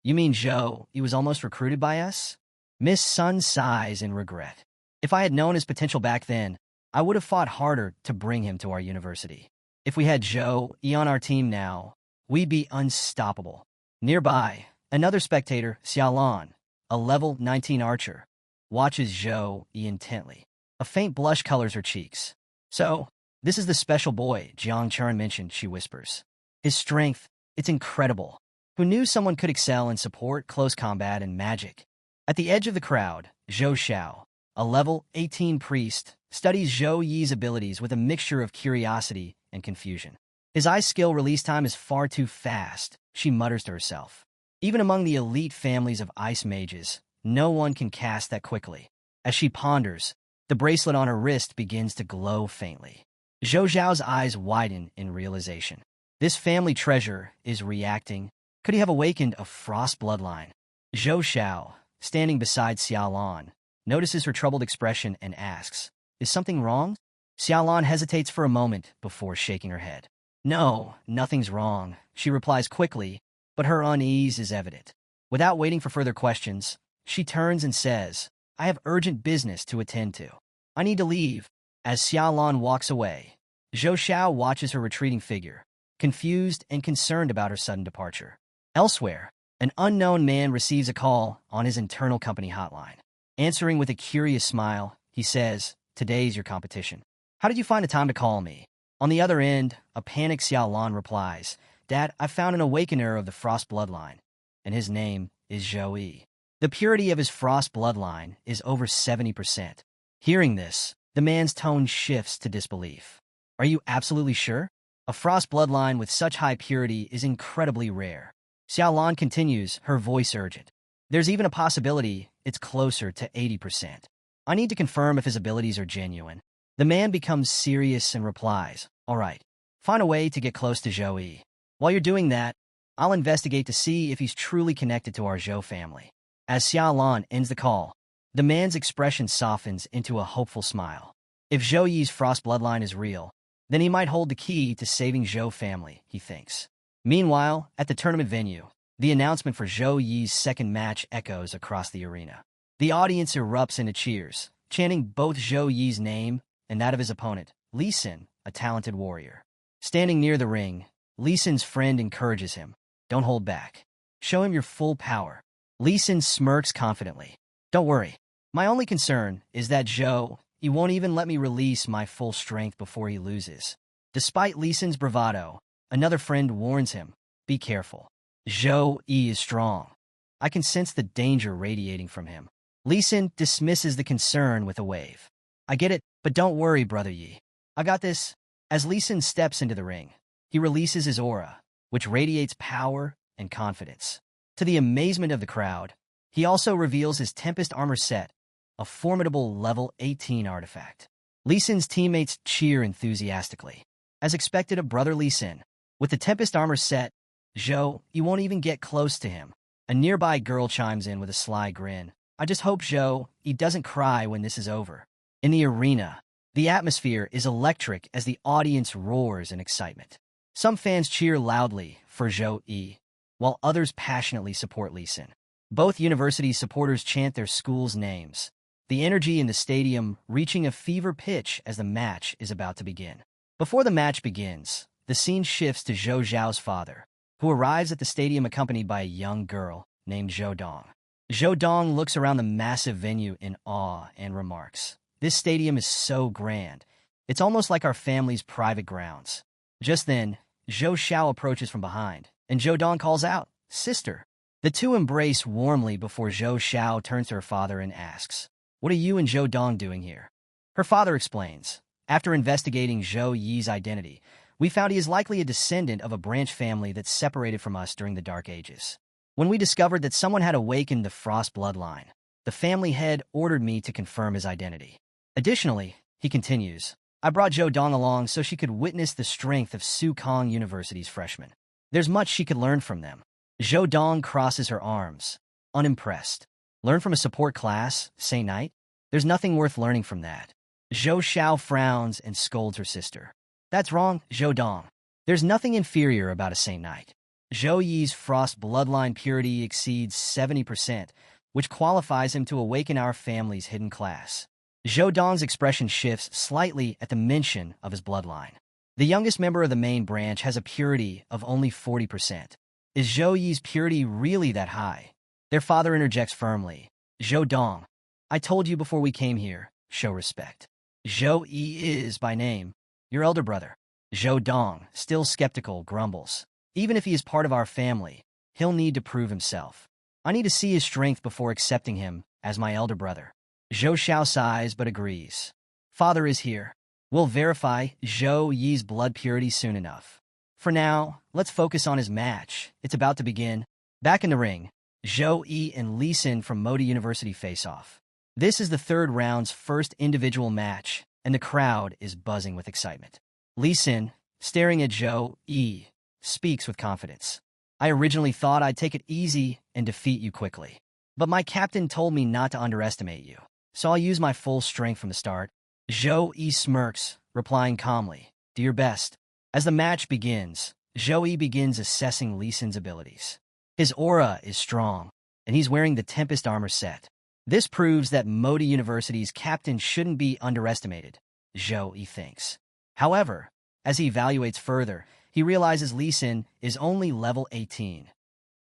you mean Zhou, he was almost recruited by us? Miss Sun sighs in regret. If I had known his potential back then, I would have fought harder to bring him to our university. If we had Zhou Yi on our team now, we'd be unstoppable. Nearby, another spectator, Xiaolan, a level 19 archer, watches Zhou Yi intently. A faint blush colors her cheeks. So, this is the special boy Jiang Chun mentioned, she whispers. His strength, it's incredible. Who knew someone could excel in support, close combat, and magic? At the edge of the crowd, Zhou Xiao, a level 18 priest, studies Zhou Yi's abilities with a mixture of curiosity and confusion. His ice skill release time is far too fast, she mutters to herself. Even among the elite families of ice mages, no one can cast that quickly. As she ponders, the bracelet on her wrist begins to glow faintly. Zhou Xiao's eyes widen in realization. This family treasure is reacting. Could he have awakened a frost bloodline? Zhou Xiao, standing beside Xiaolan, notices her troubled expression and asks, "Is something wrong?" Xiaolan hesitates for a moment before shaking her head. "No, nothing's wrong," she replies quickly, but her unease is evident. Without waiting for further questions, she turns and says, "I have urgent business to attend to. I need to leave." As Xiaolan walks away, Zhou Xiao watches her retreating figure, confused and concerned about her sudden departure. Elsewhere, an unknown man receives a call on his internal company hotline. Answering with a curious smile, he says, "Today's your competition. How did you find the time to call me?" On the other end, a panicked Xiaolan replies, "Dad, I found an awakener of the Frost bloodline, and his name is Zhou Yi. The purity of his Frost bloodline is over 70%. Hearing this, the man's tone shifts to disbelief. "Are you absolutely sure? A Frost bloodline with such high purity is incredibly rare." Xiaolan continues, her voice urgent. "There's even a possibility it's closer to 80%. I need to confirm if his abilities are genuine." The man becomes serious and replies, "All right, find a way to get close to Zhou Yi. While you're doing that, I'll investigate to see if he's truly connected to our Zhou family." As Xiaolan ends the call, the man's expression softens into a hopeful smile. If Zhou Yi's Frost bloodline is real, then he might hold the key to saving Zhou family, he thinks. Meanwhile, at the tournament venue, the announcement for Zhou Yi's second match echoes across the arena. The audience erupts into cheers, chanting both Zhou Yi's name and that of his opponent, Li Xin, a talented warrior. Standing near the ring, Li Xin's friend encourages him, "Don't hold back. Show him your full power." Li Xin smirks confidently. "Don't worry. My only concern is that Zhou, he won't even let me release my full strength before he loses." Despite Li Xin's bravado, another friend warns him, "Be careful. Zhou Yi is strong. I can sense the danger radiating from him." Li Xin dismisses the concern with a wave. "I get it, but don't worry, Brother Yi. I got this." As Li Xin steps into the ring, he releases his aura, which radiates power and confidence. To the amazement of the crowd, he also reveals his Tempest armor set, a formidable level 18 artifact. Li Xin's teammates cheer enthusiastically. As expected of Brother Li Xin, with the Tempest armor set, Zhou, you won't even get close to him. A nearby girl chimes in with a sly grin. "I just hope Zhou, he doesn't cry when this is over." In the arena, the atmosphere is electric as the audience roars in excitement. Some fans cheer loudly for Zhou Yi, while others passionately support Li Xin. Both universities' supporters chant their schools' names, the energy in the stadium reaching a fever pitch as the match is about to begin. Before the match begins, the scene shifts to Zhou Zhao's father, who arrives at the stadium accompanied by a young girl named Zhou Dong. Zhou Dong looks around the massive venue in awe and remarks, "This stadium is so grand. It's almost like our family's private grounds." Just then, Zhou Xiao approaches from behind, and Zhou Dong calls out, "Sister." The two embrace warmly before Zhou Xiao turns to her father and asks, "What are you and Zhou Dong doing here?" Her father explains, "After investigating Zhou Yi's identity, we found he is likely a descendant of a branch family that separated from us during the Dark Ages. When we discovered that someone had awakened the Frost bloodline, the family head ordered me to confirm his identity. Additionally," he continues, "I brought Zhou Dong along so she could witness the strength of Su Kong University's freshmen. There's much she could learn from them." Zhou Dong crosses her arms, unimpressed. "Learn from a support class, Saint Knight? There's nothing worth learning from that." Zhou Xiao frowns and scolds her sister. "That's wrong, Zhou Dong. There's nothing inferior about a Saint Knight. Zhou Yi's Frost bloodline purity exceeds 70%, which qualifies him to awaken our family's hidden class." Zhou Dong's expression shifts slightly at the mention of his bloodline. The youngest member of the main branch has a purity of only 40%. Is Zhou Yi's purity really that high? Their father interjects firmly. Zhou Dong. I told you before we came here, show respect. Zhou Yi is, by name, your elder brother. Zhou Dong, still skeptical, grumbles. Even if he is part of our family, he'll need to prove himself. I need to see his strength before accepting him as my elder brother. Zhou Xiao sighs but agrees. Father is here. We'll verify Zhou Yi's blood purity soon enough. For now, let's focus on his match. It's about to begin. Back in the ring, Zhou Yi and Lee Sin from Modi University face off. This is the third round's first individual match, and the crowd is buzzing with excitement. Lee Sin, staring at Zhou Yi, speaks with confidence. I originally thought I'd take it easy and defeat you quickly. But my captain told me not to underestimate you, so I'll use my full strength from the start. Zhou Yi smirks, replying calmly, do your best. As the match begins, Zhou Yi begins assessing Lee Sin's abilities. His aura is strong, and he's wearing the Tempest armor set. This proves that Modi University's captain shouldn't be underestimated, Zhou Yi thinks. However, as he evaluates further, he realizes Lee Sin is only level 18,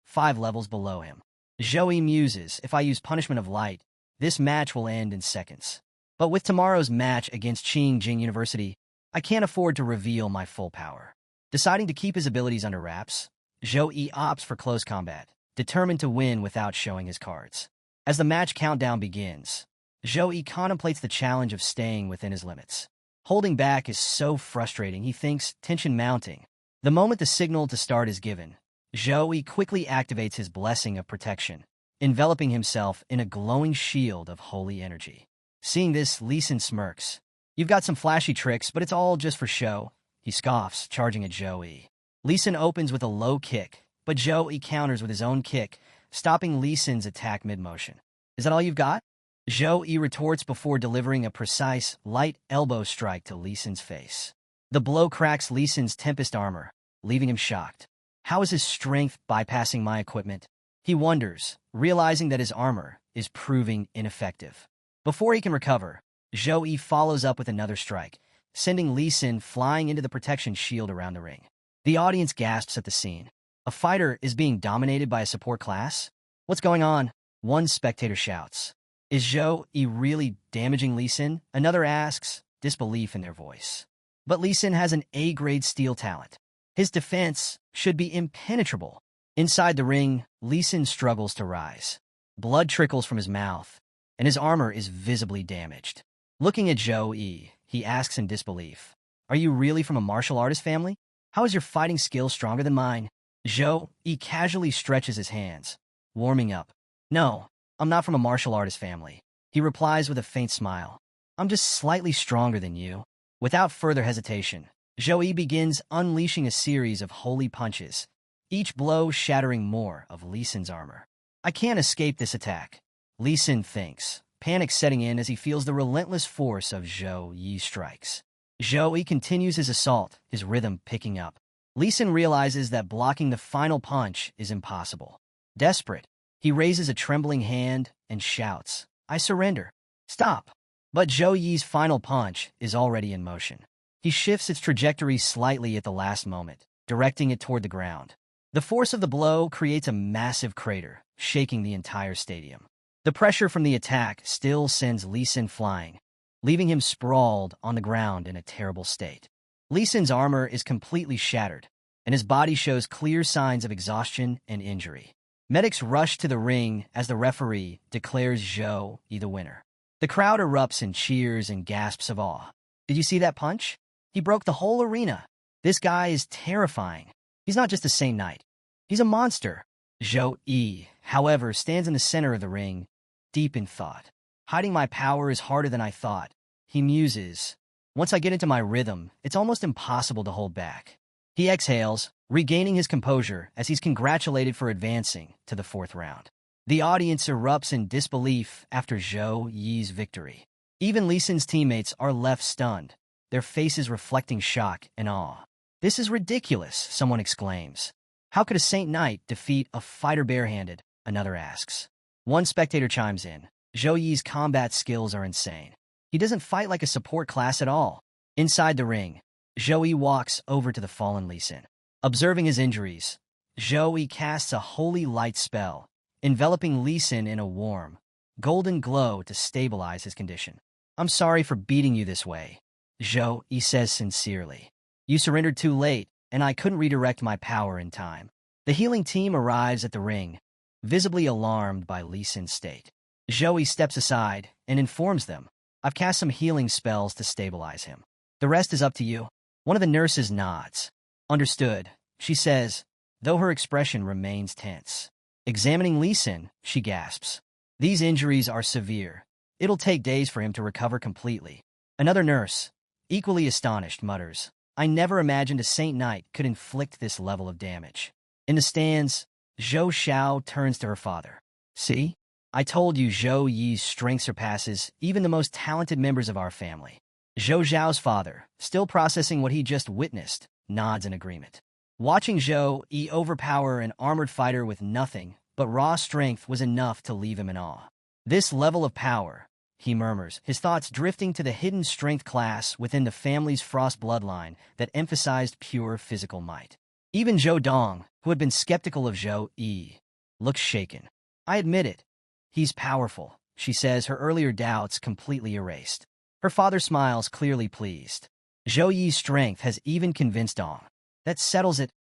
5 levels below him. Zhou Yi muses, if I use Punishment of Light, this match will end in seconds. But with tomorrow's match against Qingjing University, I can't afford to reveal my full power. Deciding to keep his abilities under wraps, Zhou Yi opts for close combat, determined to win without showing his cards. As the match countdown begins, Zhou Yi contemplates the challenge of staying within his limits. Holding back is so frustrating, he thinks, tension mounting. The moment the signal to start is given, Zhou Yi quickly activates his blessing of protection, enveloping himself in a glowing shield of holy energy. Seeing this, Lee Sin smirks. You've got some flashy tricks, but it's all just for show. He scoffs, charging at Zhou Yi. Lee Sin opens with a low kick, but Zhou Yi counters with his own kick, stopping Lee Sin's attack mid-motion. Is that all you've got? Zhou Yi retorts before delivering a precise, light elbow strike to Lee Sin's face. The blow cracks Lee Sin's Tempest armor, leaving him shocked. How is his strength bypassing my equipment? He wonders, realizing that his armor is proving ineffective. Before he can recover, Zhou Yi follows up with another strike, sending Lee Sin flying into the protection shield around the ring. The audience gasps at the scene. A fighter is being dominated by a support class? What's going on? One spectator shouts. Is Zhou Yi really damaging Lee Sin? Another asks, disbelief in their voice. But Lee Sin has an A-grade steel talent. His defense should be impenetrable. Inside the ring, Lee Sin struggles to rise. Blood trickles from his mouth, and his armor is visibly damaged. Looking at Zhou Yi, he asks in disbelief, are you really from a martial artist family? How is your fighting skill stronger than mine? Zhou Yi casually stretches his hands, warming up. No, I'm not from a martial artist family. He replies with a faint smile. I'm just slightly stronger than you. Without further hesitation, Zhou Yi begins unleashing a series of holy punches, each blow shattering more of Lee Sin's armor. I can't escape this attack, Lee Sin thinks, panic setting in as he feels the relentless force of Zhou Yi's strikes. Zhou Yi continues his assault, his rhythm picking up. Lee Sin realizes that blocking the final punch is impossible. Desperate, he raises a trembling hand and shouts, I surrender. Stop! But Zhou Yi's final punch is already in motion. He shifts its trajectory slightly at the last moment, directing it toward the ground. The force of the blow creates a massive crater, shaking the entire stadium. The pressure from the attack still sends Lee Sin flying, leaving him sprawled on the ground in a terrible state. Lee Sin's armor is completely shattered, and his body shows clear signs of exhaustion and injury. Medics rush to the ring as the referee declares Zhou Yi the winner. The crowd erupts in cheers and gasps of awe. Did you see that punch? He broke the whole arena. This guy is terrifying. He's not just a Saint Knight. He's a monster. Zhou Yi, however, stands in the center of the ring, deep in thought. Hiding my power is harder than I thought. He muses. Once I get into my rhythm, it's almost impossible to hold back. He exhales, regaining his composure as he's congratulated for advancing to the 4th round. The audience erupts in disbelief after Zhou Yi's victory. Even Lee Sin's teammates are left stunned, their faces reflecting shock and awe. This is ridiculous, someone exclaims. How could a Saint Knight defeat a fighter barehanded? Another asks. One spectator chimes in. Zhou Yi's combat skills are insane. He doesn't fight like a support class at all. Inside the ring, Zhou Yi walks over to the fallen Lee Sin. Observing his injuries, Zhou casts a holy light spell, enveloping Lee Sin in a warm, golden glow to stabilize his condition. I'm sorry for beating you this way, Zhou says sincerely. You surrendered too late, and I couldn't redirect my power in time. The healing team arrives at the ring, visibly alarmed by Lee Sin's state. Zhou steps aside and informs them, I've cast some healing spells to stabilize him. The rest is up to you. One of the nurses nods. Understood, she says, though her expression remains tense. Examining Lee Sin, she gasps. These injuries are severe. It'll take days for him to recover completely. Another nurse, equally astonished, mutters, I never imagined a Saint Knight could inflict this level of damage. In the stands, Zhou Xiao turns to her father. See? I told you Zhou Yi's strength surpasses even the most talented members of our family. Zhou Xiao's father, still processing what he just witnessed, nods in agreement. Watching Zhou Yi overpower an armored fighter with nothing but raw strength was enough to leave him in awe. This level of power, he murmurs, his thoughts drifting to the hidden strength class within the family's frost bloodline that emphasized pure physical might. Even Zhou Dong, who had been skeptical of Zhou Yi, looks shaken. I admit it. He's powerful, she says, her earlier doubts completely erased. Her father smiles, clearly pleased. Zhou Yi's strength has even convinced Dong. That settles it.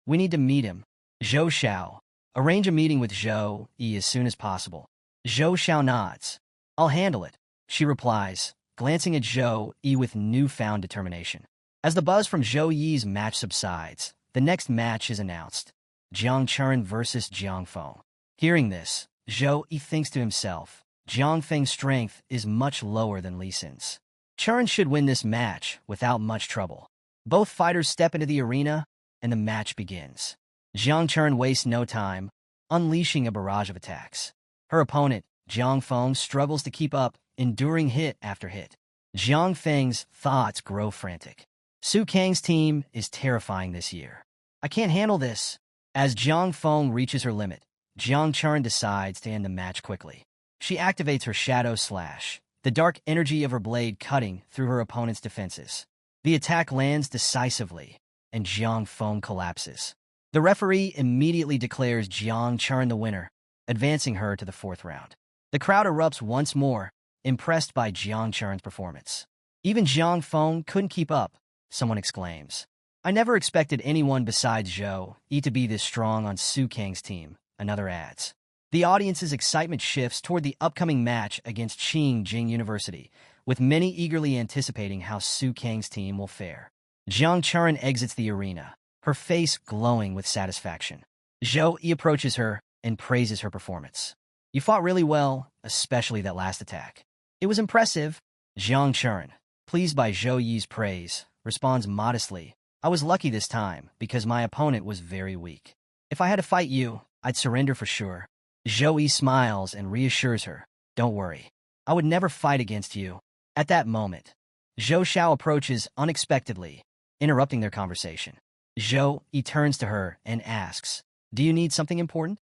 We need to meet him. Zhou Xiao. Arrange a meeting with Zhou Yi as soon as possible. Zhou Xiao nods. I'll handle it, she replies, glancing at Zhou Yi with newfound determination. As the buzz from Zhou Yi's match subsides, the next match is announced. Jiang Chuan versus Jiang Feng. Hearing this, Zhou Yi thinks to himself, Jiang Feng's strength is much lower than Lee Sin's. Chuan should win this match without much trouble. Both fighters step into the arena, and the match begins. Jiang Chuan wastes no time, unleashing a barrage of attacks. Her opponent, Jiang Feng, struggles to keep up, enduring hit after hit. Jiang Feng's thoughts grow frantic. Su Kang's team is terrifying this year. I can't handle this. As Jiang Feng reaches her limit, Jiang Chuan decides to end the match quickly. She activates her Shadow Slash, the dark energy of her blade cutting through her opponent's defenses. The attack lands decisively, and Jiang Feng collapses. The referee immediately declares Jiang Chuan the winner, advancing her to the fourth round. The crowd erupts once more, impressed by Jiang Chuan's performance. Even Jiang Feng couldn't keep up, someone exclaims. I never expected anyone besides Zhou Yi to be this strong on Su Kang's team, another adds. The audience's excitement shifts toward the upcoming match against Qing Jing University, with many eagerly anticipating how Su Kang's team will fare. Jiang Chuan exits the arena, her face glowing with satisfaction. Zhou Yi approaches her and praises her performance. You fought really well, especially that last attack. It was impressive. Jiang Chuan, pleased by Zhou Yi's praise, responds modestly. I was lucky this time because my opponent was very weak. If I had to fight you, I'd surrender for sure. Zhou Yi smiles and reassures her. Don't worry. I would never fight against you. At that moment, Zhou Xiao approaches unexpectedly, interrupting their conversation. Zhou Yi turns to her and asks, Do you need something important?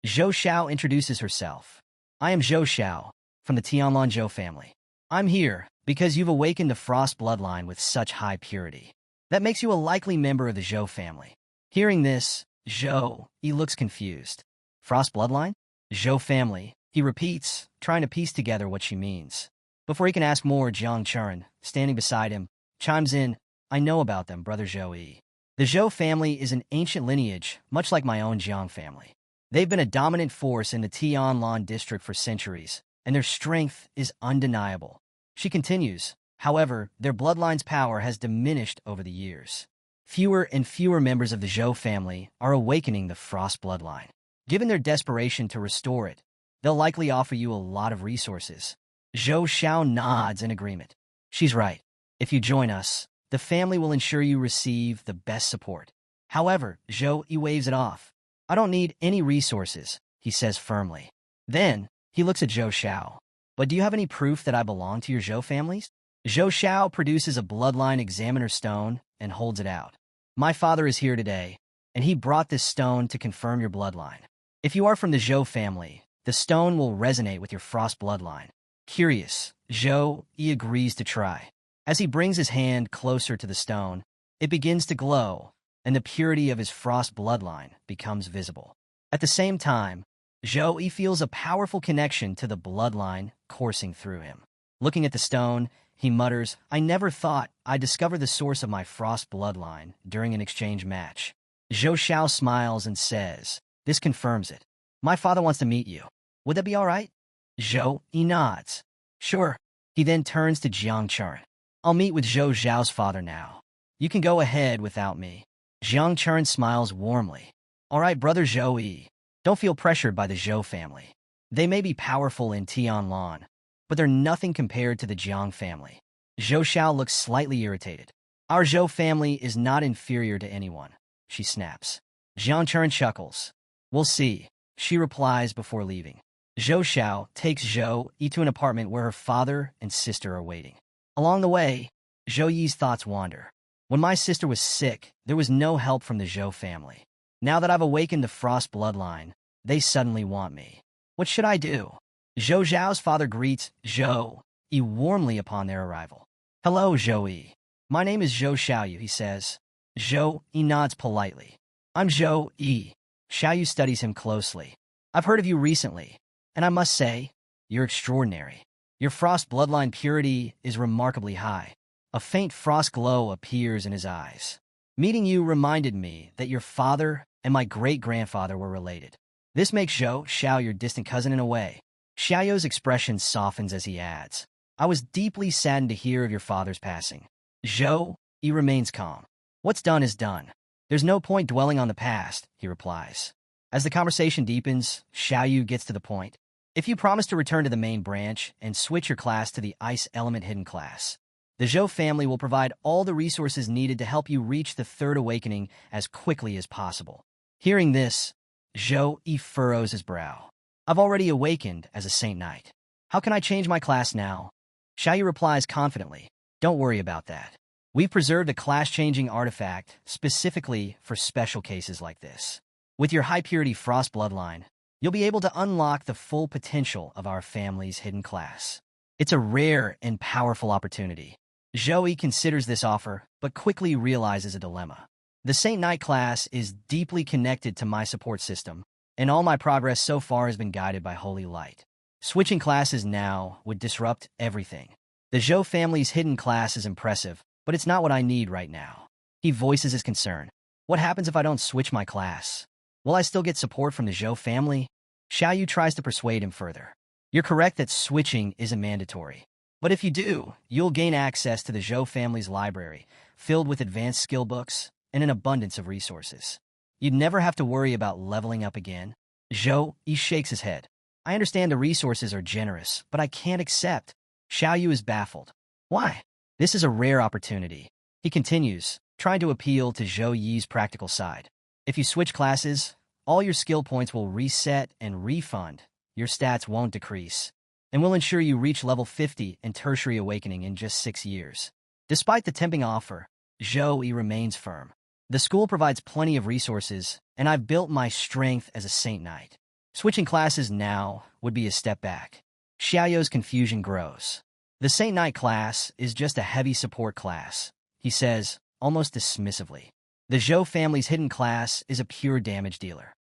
Zhou Xiao introduces herself. I am Zhou Xiao, from the Tianlan Zhou family. I'm here because you've awakened the Frost bloodline with such high purity. That makes you a likely member of the Zhou family. Hearing this, Zhou Yi looks confused. Frost bloodline? Zhou family, he repeats, trying to piece together what she means. Before he can ask more, Jiang Chuan, standing beside him, chimes in, I know about them, brother Zhou Yi. The Zhou family is an ancient lineage, much like my own Jiang family. They've been a dominant force in the Tianlan district for centuries, and their strength is undeniable. She continues, however, their bloodline's power has diminished over the years. Fewer and fewer members of the Zhou family are awakening the Frost bloodline. Given their desperation to restore it, they'll likely offer you a lot of resources. Zhou Xiao nods in agreement. She's right. If you join us, the family will ensure you receive the best support. However, Zhou Yi waves it off. I don't need any resources, he says firmly. Then, he looks at Zhou Xiao. But do you have any proof that I belong to your Zhou families? Zhou Xiao produces a bloodline examiner stone and holds it out. My father is here today, and he brought this stone to confirm your bloodline. If you are from the Zhou family, the stone will resonate with your Frost bloodline. Curious, Zhou Yi agrees to try. As he brings his hand closer to the stone, it begins to glow, and the purity of his frost bloodline becomes visible. At the same time, Zhou feels a powerful connection to the bloodline coursing through him. Looking at the stone, he mutters, "I never thought I'd discover the source of my frost bloodline during an exchange match." Zhou Xiao smiles and says, "This confirms it. My father wants to meet you. Would that be all right?" Zhou nods. "Sure." He then turns to Jiang Chuan. "I'll meet with Zhou Zhao's father now. You can go ahead without me." Jiang Chuan smiles warmly. "All right, brother Zhou. Don't feel pressured by the Zhou family. They may be powerful in Tianlan, but they're nothing compared to the Jiang family." Zhou Xiao looks slightly irritated. "Our Zhou family is not inferior to anyone," she snaps. Jiang Chuan chuckles. "We'll see," she replies before leaving. Zhou Xiao takes Zhou Yi to an apartment where her father and sister are waiting. Along the way, Zhou Yi's thoughts wander. "When my sister was sick, there was no help from the Zhou family. Now that I've awakened the frost bloodline, they suddenly want me. What should I do?" Zhou Zhao's father greets Zhou Yi warmly upon their arrival. "Hello, Zhou Yi. My name is Zhou Xiaoyu," he says. Zhou Yi nods politely. "I'm Zhou Yi." Xiaoyu studies him closely. "I've heard of you recently, and I must say, you're extraordinary. Your frost bloodline purity is remarkably high." A faint frost glow appears in his eyes. "Meeting you reminded me that your father and my great-grandfather were related. This makes Zhou Xiao your distant cousin in a way." Xiaoyu's expression softens as he adds, "I was deeply saddened to hear of your father's passing." Zhou Yi remains calm. "What's done is done. There's no point dwelling on the past," he replies. As the conversation deepens, Xiaoyu gets to the point. "If you promise to return to the main branch and switch your class to the Ice Element Hidden class, the Zhou family will provide all the resources needed to help you reach the Third Awakening as quickly as possible." Hearing this, Zhou Yi furrows his brow. "I've already awakened as a Saint Knight. How can I change my class now?" Xiaoyu replies confidently, "Don't worry about that. We've preserved a class-changing artifact specifically for special cases like this. With your high-purity frost bloodline, you'll be able to unlock the full potential of our family's hidden class. It's a rare and powerful opportunity." Zhou Yi considers this offer, but quickly realizes a dilemma. "The Saint Knight class is deeply connected to my support system, and all my progress so far has been guided by Holy Light. Switching classes now would disrupt everything. The Zhou family's hidden class is impressive, but it's not what I need right now." He voices his concern. "What happens if I don't switch my class? Will I still get support from the Zhou family?" Xiaoyu tries to persuade him further. "You're correct that switching isn't mandatory. But if you do, you'll gain access to the Zhou family's library, filled with advanced skill books and an abundance of resources. You'd never have to worry about leveling up again." Zhou Yi shakes his head. "I understand the resources are generous, but I can't accept." Xiaoyu is baffled. "Why? This is a rare opportunity." He continues, trying to appeal to Zhou Yi's practical side. "If you switch classes, all your skill points will reset and refund. Your stats won't decrease, and will ensure you reach level 50 in Tertiary Awakening in just 6 years." Despite the tempting offer, Zhou Yi remains firm. "The school provides plenty of resources, and I've built my strength as a Saint Knight. Switching classes now would be a step back." Xiaoyu's confusion grows. "The Saint Knight class is just a heavy support class," he says, almost dismissively. "The Zhou family's hidden class is a pure damage dealer.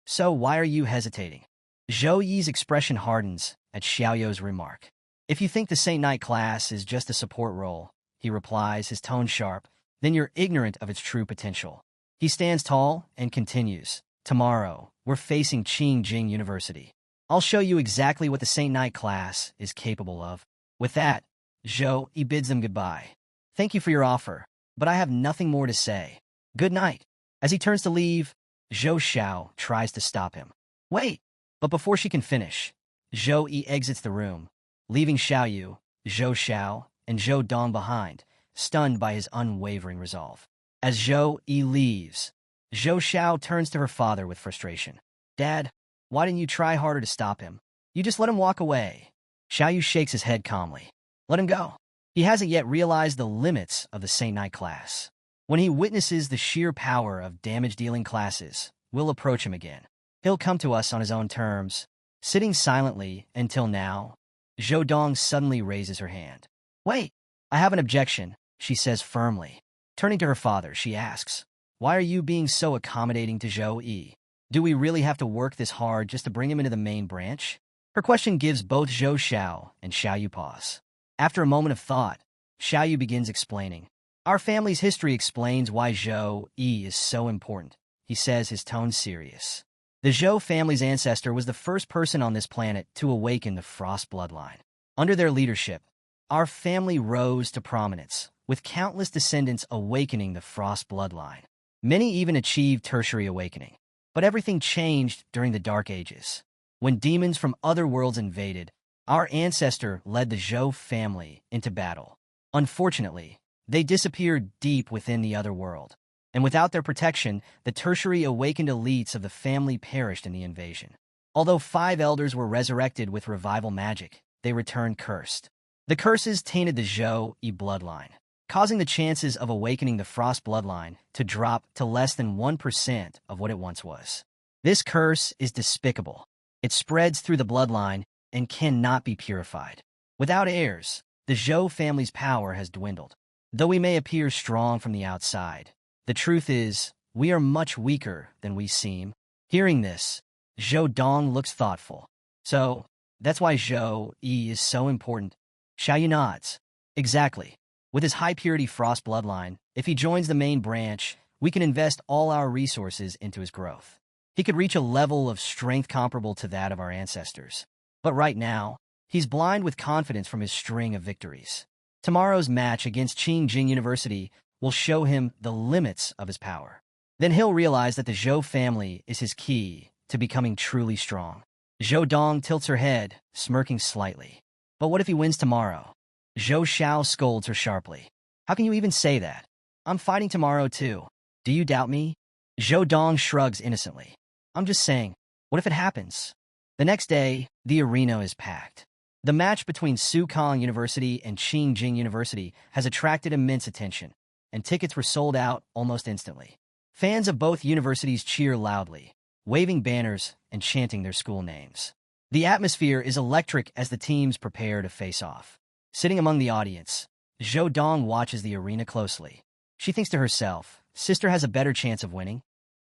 So why are you hesitating?" Zhou Yi's expression hardens at Xiaoyu's remark. "If you think the Saint Knight class is just a support role," he replies, his tone sharp, "then you're ignorant of its true potential." He stands tall and continues, "Tomorrow, we're facing Qingjing University. I'll show you exactly what the Saint Knight class is capable of." With that, Zhou Yi bids them goodbye. "Thank you for your offer, but I have nothing more to say. Good night." As he turns to leave, Zhou Xiao tries to stop him. "Wait!" But before she can finish, Zhou Yi exits the room, leaving Xiaoyu, Zhou Xiao, and Zhou Dong behind, stunned by his unwavering resolve. As Zhou Yi leaves, Zhou Xiao turns to her father with frustration. "Dad, why didn't you try harder to stop him? You just let him walk away." Xiaoyu shakes his head calmly. "Let him go. He hasn't yet realized the limits of the Saint Knight class. When he witnesses the sheer power of damage-dealing classes, we'll approach him again. He'll come to us on his own terms." Sitting silently until now, Zhou Dong suddenly raises her hand. "Wait, I have an objection," she says firmly. Turning to her father, she asks, Why are you being so accommodating to Zhou Yi? Do we really have to work this hard just to bring him into the main branch? Her question gives both Zhou Xiao and Xiaoyu pause. After a moment of thought, Xiaoyu begins explaining. Our family's history explains why Zhou Yi is so important, he says, his tone serious. The Zhou family's ancestor was the first person on this planet to awaken the Frost bloodline. Under their leadership, our family rose to prominence, with countless descendants awakening the Frost bloodline. Many even achieved tertiary awakening. But everything changed during the Dark Ages. When demons from other worlds invaded, our ancestor led the Zhou family into battle. Unfortunately, they disappeared deep within the other world, and without their protection, the tertiary awakened elites of the family perished in the invasion. Although 5 elders were resurrected with revival magic, they returned cursed. The curses tainted the Zhou Yi bloodline, causing the chances of awakening the Frost bloodline to drop to less than 1% of what it once was. This curse is despicable. It spreads through the bloodline and cannot be purified. Without heirs, the Zhou family's power has dwindled. Though we may appear strong from the outside, the truth is, we are much weaker than we seem. Hearing this, Zhou Dong looks thoughtful. So, that's why Zhou Yi is so important. Xiaoyu nods. Exactly. With his high-purity Frost bloodline, if he joins the main branch, we can invest all our resources into his growth. He could reach a level of strength comparable to that of our ancestors. But right now, he's blind with confidence from his string of victories. Tomorrow's match against Qingjing University will show him the limits of his power. Then he'll realize that the Zhou family is his key to becoming truly strong. Zhou Dong tilts her head, smirking slightly. But what if he wins tomorrow? Zhou Xiao scolds her sharply. How can you even say that? I'm fighting tomorrow too. Do you doubt me? Zhou Dong shrugs innocently. I'm just saying, what if it happens? The next day, the arena is packed. The match between Sukong University and Qingjing University has attracted immense attention, and tickets were sold out almost instantly. Fans of both universities cheer loudly, waving banners and chanting their school names. The atmosphere is electric as the teams prepare to face off. Sitting among the audience, Zhou Dong watches the arena closely. She thinks to herself, sister has a better chance of winning.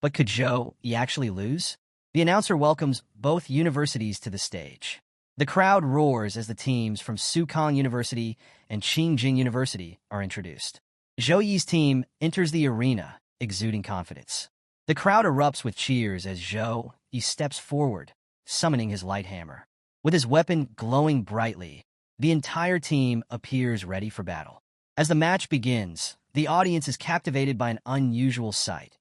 But could Zhou Yi actually lose? The announcer welcomes both universities to the stage. The crowd roars as the teams from Sukong University and Qingjing University are introduced. Zhou Yi's team enters the arena, exuding confidence. The crowd erupts with cheers as Zhou Yi steps forward, summoning his light hammer. With his weapon glowing brightly, the entire team appears ready for battle. As the match begins, the audience is captivated by an unusual sight.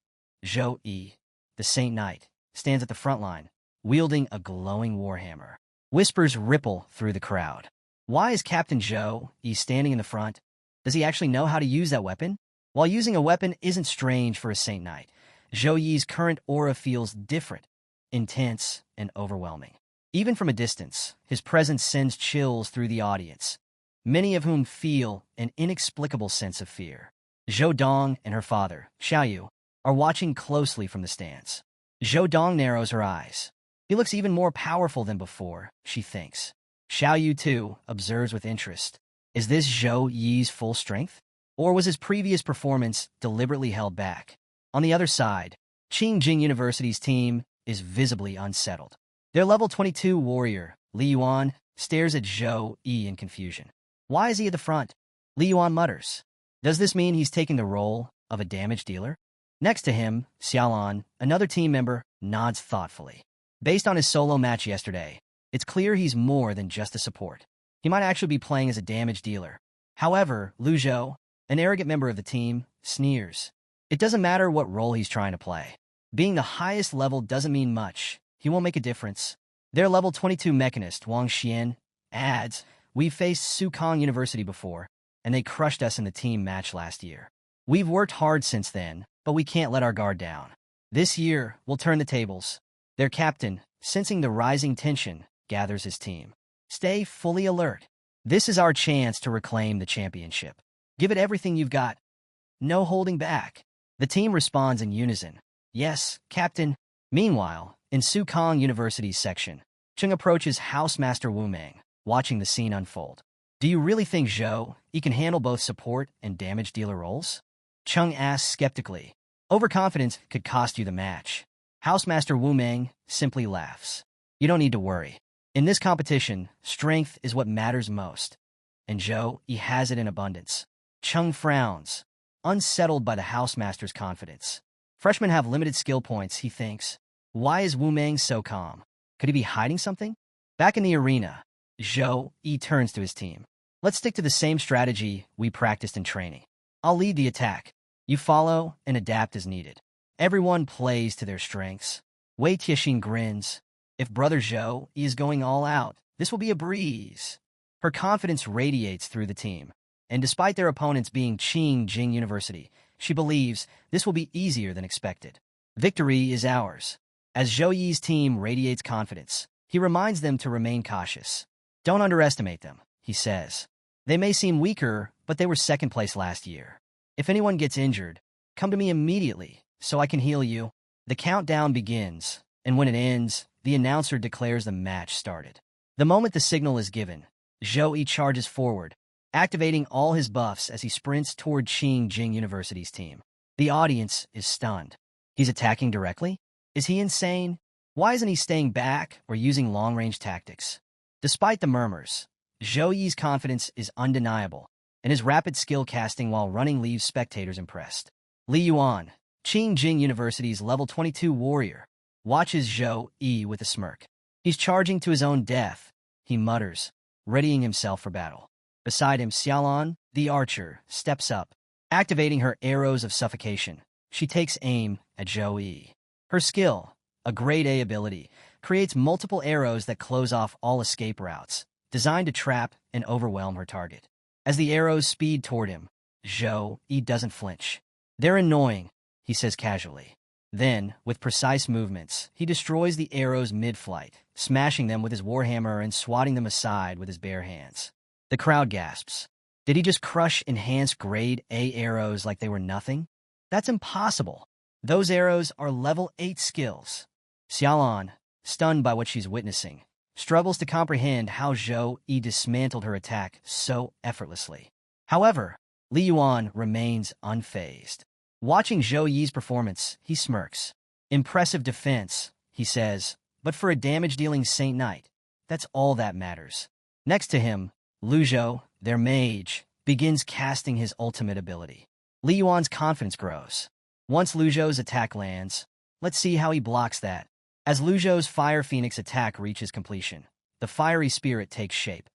Zhou Yi, the Saint Knight, stands at the front line, wielding a glowing warhammer. Whispers ripple through the crowd. Why is Captain Zhou Yi standing in the front? Does he actually know how to use that weapon? While using a weapon isn't strange for a Saint Knight, Zhou Yi's current aura feels different, intense, and overwhelming. Even from a distance, his presence sends chills through the audience, many of whom feel an inexplicable sense of fear. Zhou Dong and her father, Xiaoyu, are watching closely from the stands. Zhou Dong narrows her eyes. He looks even more powerful than before, she thinks. Xiaoyu, too, observes with interest. Is this Zhou Yi's full strength? Or was his previous performance deliberately held back? On the other side, Qingjing University's team is visibly unsettled. Their level 22 warrior, Li Yuan, stares at Zhou Yi in confusion. Why is he at the front? Li Yuan mutters. Does this mean he's taking the role of a damage dealer? Next to him, Xiaolan, another team member, nods thoughtfully. Based on his solo match yesterday, it's clear he's more than just a support. He might actually be playing as a damage dealer. However, Lu Zhou, an arrogant member of the team, sneers. It doesn't matter what role he's trying to play. Being the highest level doesn't mean much. He won't make a difference. Their level 22 mechanist, Wang Xian, adds, "We've faced Sukong University before, and they crushed us in the team match last year. We've worked hard since then, but we can't let our guard down. This year, we'll turn the tables." Their captain, sensing the rising tension, gathers his team. Stay fully alert. This is our chance to reclaim the championship. Give it everything you've got. No holding back. The team responds in unison. Yes, Captain. Meanwhile, in Sukong University's section, Chung approaches Housemaster Wu Meng, watching the scene unfold. Do you really think Zhou Yi can handle both support and damage dealer roles? Chung asks skeptically. Overconfidence could cost you the match. Housemaster Wu Meng simply laughs. You don't need to worry. In this competition, strength is what matters most. And Zhou, he has it in abundance. Chung frowns, unsettled by the housemaster's confidence. Freshmen have limited skill points, he thinks. Why is Wu Meng so calm? Could he be hiding something? Back in the arena, Zhou Yi turns to his team. Let's stick to the same strategy we practiced in training. I'll lead the attack. You follow and adapt as needed. Everyone plays to their strengths. Wei Tianxin grins. If Brother Zhou Yi is going all out, this will be a breeze. Her confidence radiates through the team. And despite their opponents being Qing Jing University, she believes this will be easier than expected. Victory is ours. As Zhou Yi's team radiates confidence, he reminds them to remain cautious. Don't underestimate them, he says. They may seem weaker, but they were second place last year. If anyone gets injured, come to me immediately, so I can heal you. The countdown begins, and when it ends, the announcer declares the match started. The moment the signal is given, Zhou Yi charges forward, activating all his buffs as he sprints toward Qing Jing University's team. The audience is stunned. He's attacking directly? Is he insane? Why isn't he staying back or using long-range tactics? Despite the murmurs, Zhou Yi's confidence is undeniable, and his rapid skill casting while running leaves spectators impressed. Li Yuan, Qing Jing University's level 22 warrior, watches Zhou Yi with a smirk. He's charging to his own death, he mutters, readying himself for battle. Beside him, Xiaolan, the archer, steps up. Activating her arrows of suffocation, she takes aim at Zhou Yi. Her skill, a grade A ability, creates multiple arrows that close off all escape routes, designed to trap and overwhelm her target. As the arrows speed toward him, Zhou Yi doesn't flinch. They're annoying, he says casually. Then, with precise movements, he destroys the arrows mid-flight, smashing them with his warhammer and swatting them aside with his bare hands. The crowd gasps. Did he just crush enhanced grade A arrows like they were nothing? That's impossible. Those arrows are level 8 skills. Xiaolan, stunned by what she's witnessing, struggles to comprehend how Zhou Yi dismantled her attack so effortlessly. However, Li Yuan remains unfazed. Watching Zhou Yi's performance, he smirks. Impressive defense, he says, but for a damage-dealing Saint Knight, that's all that matters. Next to him, Lu Zhou, their mage, begins casting his ultimate ability. Li Yuan's confidence grows. Once Lu Zhou's attack lands, let's see how he blocks that. As Lu Zhou's Fire Phoenix attack reaches completion, the fiery spirit takes shape,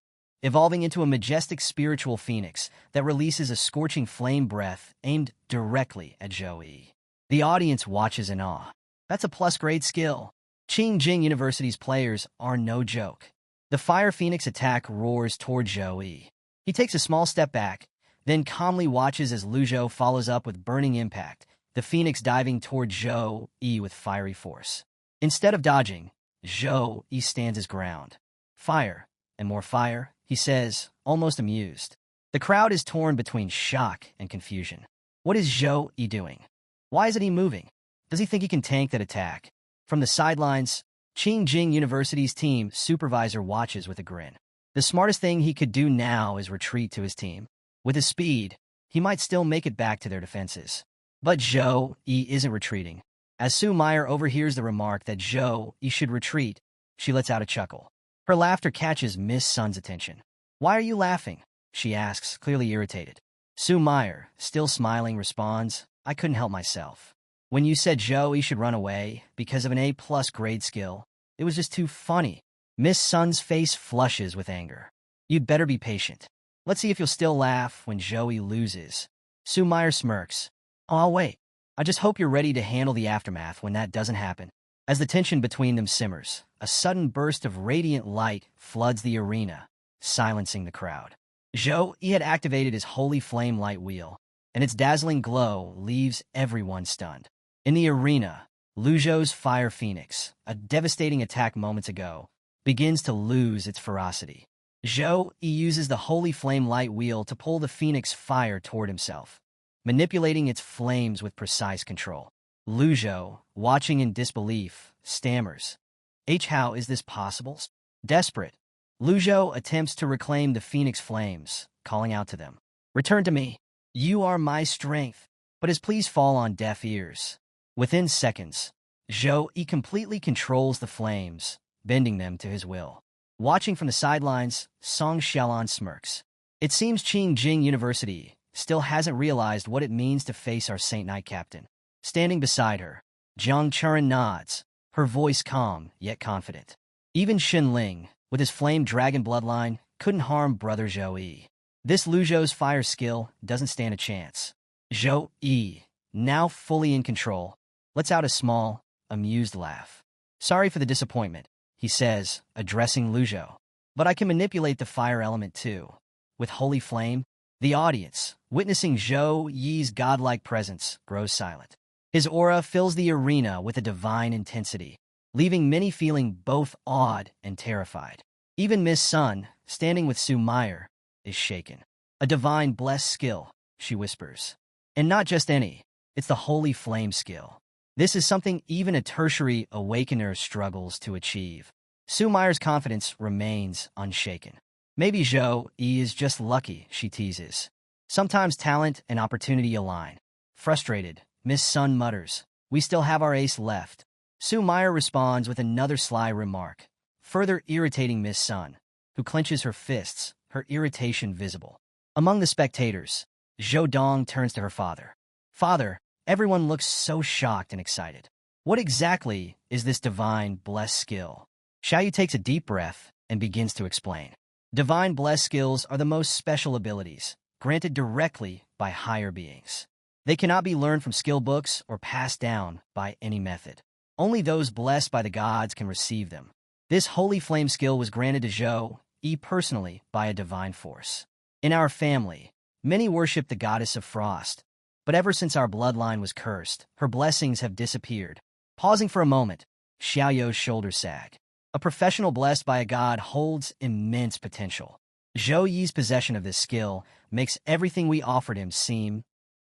evolving into a majestic spiritual phoenix that releases a scorching flame breath aimed directly at Zhou Yi. The audience watches in awe. That's a plus-grade skill. Qing Jing University's players are no joke. The Fire Phoenix attack roars toward Zhou Yi. He takes a small step back, then calmly watches as Lu Zhou follows up with Burning Impact, the Phoenix diving toward Zhou Yi with fiery force. Instead of dodging, Zhou Yi stands his ground. Fire, and more fire, he says, almost amused. The crowd is torn between shock and confusion. What is Zhou Yi doing? Why isn't he moving? Does he think he can tank that attack? From the sidelines, Qing Jing University's team supervisor watches with a grin. The smartest thing he could do now is retreat to his team. With his speed, he might still make it back to their defenses. But Zhou Yi isn't retreating. As Su Meyer overhears the remark that Zhou Yi should retreat, she lets out a chuckle. Her laughter catches Miss Sun's attention. Why are you laughing? She asks, clearly irritated. Su Meyer, still smiling, responds, I couldn't help myself. When you said Zhou Yi should run away because of an A+ grade skill, it was just too funny. Miss Sun's face flushes with anger. You'd better be patient. Let's see if you'll still laugh when Zhou Yi loses. Su Meyer smirks. Oh, I'll wait. I just hope you're ready to handle the aftermath when that doesn't happen. As the tension between them simmers, a sudden burst of radiant light floods the arena, silencing the crowd. Zhou Yi had activated his Holy Flame Light Wheel, and its dazzling glow leaves everyone stunned. In the arena, Lu Zhou's Fire Phoenix, a devastating attack moments ago, begins to lose its ferocity. Zhou Yi uses the Holy Flame Light Wheel to pull the Phoenix fire toward himself, manipulating its flames with precise control. Lu Zhou, watching in disbelief, stammers. How is this possible? Desperate, Lu Zhou attempts to reclaim the Phoenix flames, calling out to them. Return to me. You are my strength. but his pleas fall on deaf ears. Within seconds, Zhou Yi completely controls the flames, bending them to his will. Watching from the sidelines, Song Xiaolan smirks. It seems Qingjing University still hasn't realized what it means to face our Saint Knight captain. Standing beside her, Jiang Churan nods, her voice calm yet confident. Even Xin Ling, with his flame dragon bloodline, couldn't harm brother Zhou Yi. This Lu Zhou's fire skill doesn't stand a chance. Zhou Yi, now fully in control, lets out a small, amused laugh. Sorry for the disappointment, he says, addressing Lu Zhou. But I can manipulate the fire element too. With holy flame, the audience, witnessing Zhou Yi's godlike presence, grows silent. His aura fills the arena with a divine intensity, leaving many feeling both awed and terrified. Even Miss Sun, standing with Su Meyer, is shaken. A divine blessed skill, she whispers. And not just any, it's the holy flame skill. This is something even a tertiary awakener struggles to achieve. Su Meyer's confidence remains unshaken. Maybe Zhou Yi is just lucky, she teases. Sometimes talent and opportunity align. Frustrated, Miss Sun mutters, "We still have our ace left." Su Meyer responds with another sly remark, further irritating Miss Sun, who clenches her fists, her irritation visible. Among the spectators, Zhou Dong turns to her father. "Father," everyone looks so shocked and excited. "What exactly is this divine blessed skill?" Xiaoyu takes a deep breath and begins to explain. Divine blessed skills are the most special abilities, granted directly by higher beings. They cannot be learned from skill books or passed down by any method. Only those blessed by the gods can receive them. This holy flame skill was granted to Zhou Yi personally by a divine force. In our family, many worship the goddess of frost, but ever since our bloodline was cursed, her blessings have disappeared. Pausing for a moment, Xiaoyou's shoulders sag. A professional blessed by a god holds immense potential. Zhou Yi's possession of this skill makes everything we offered him seem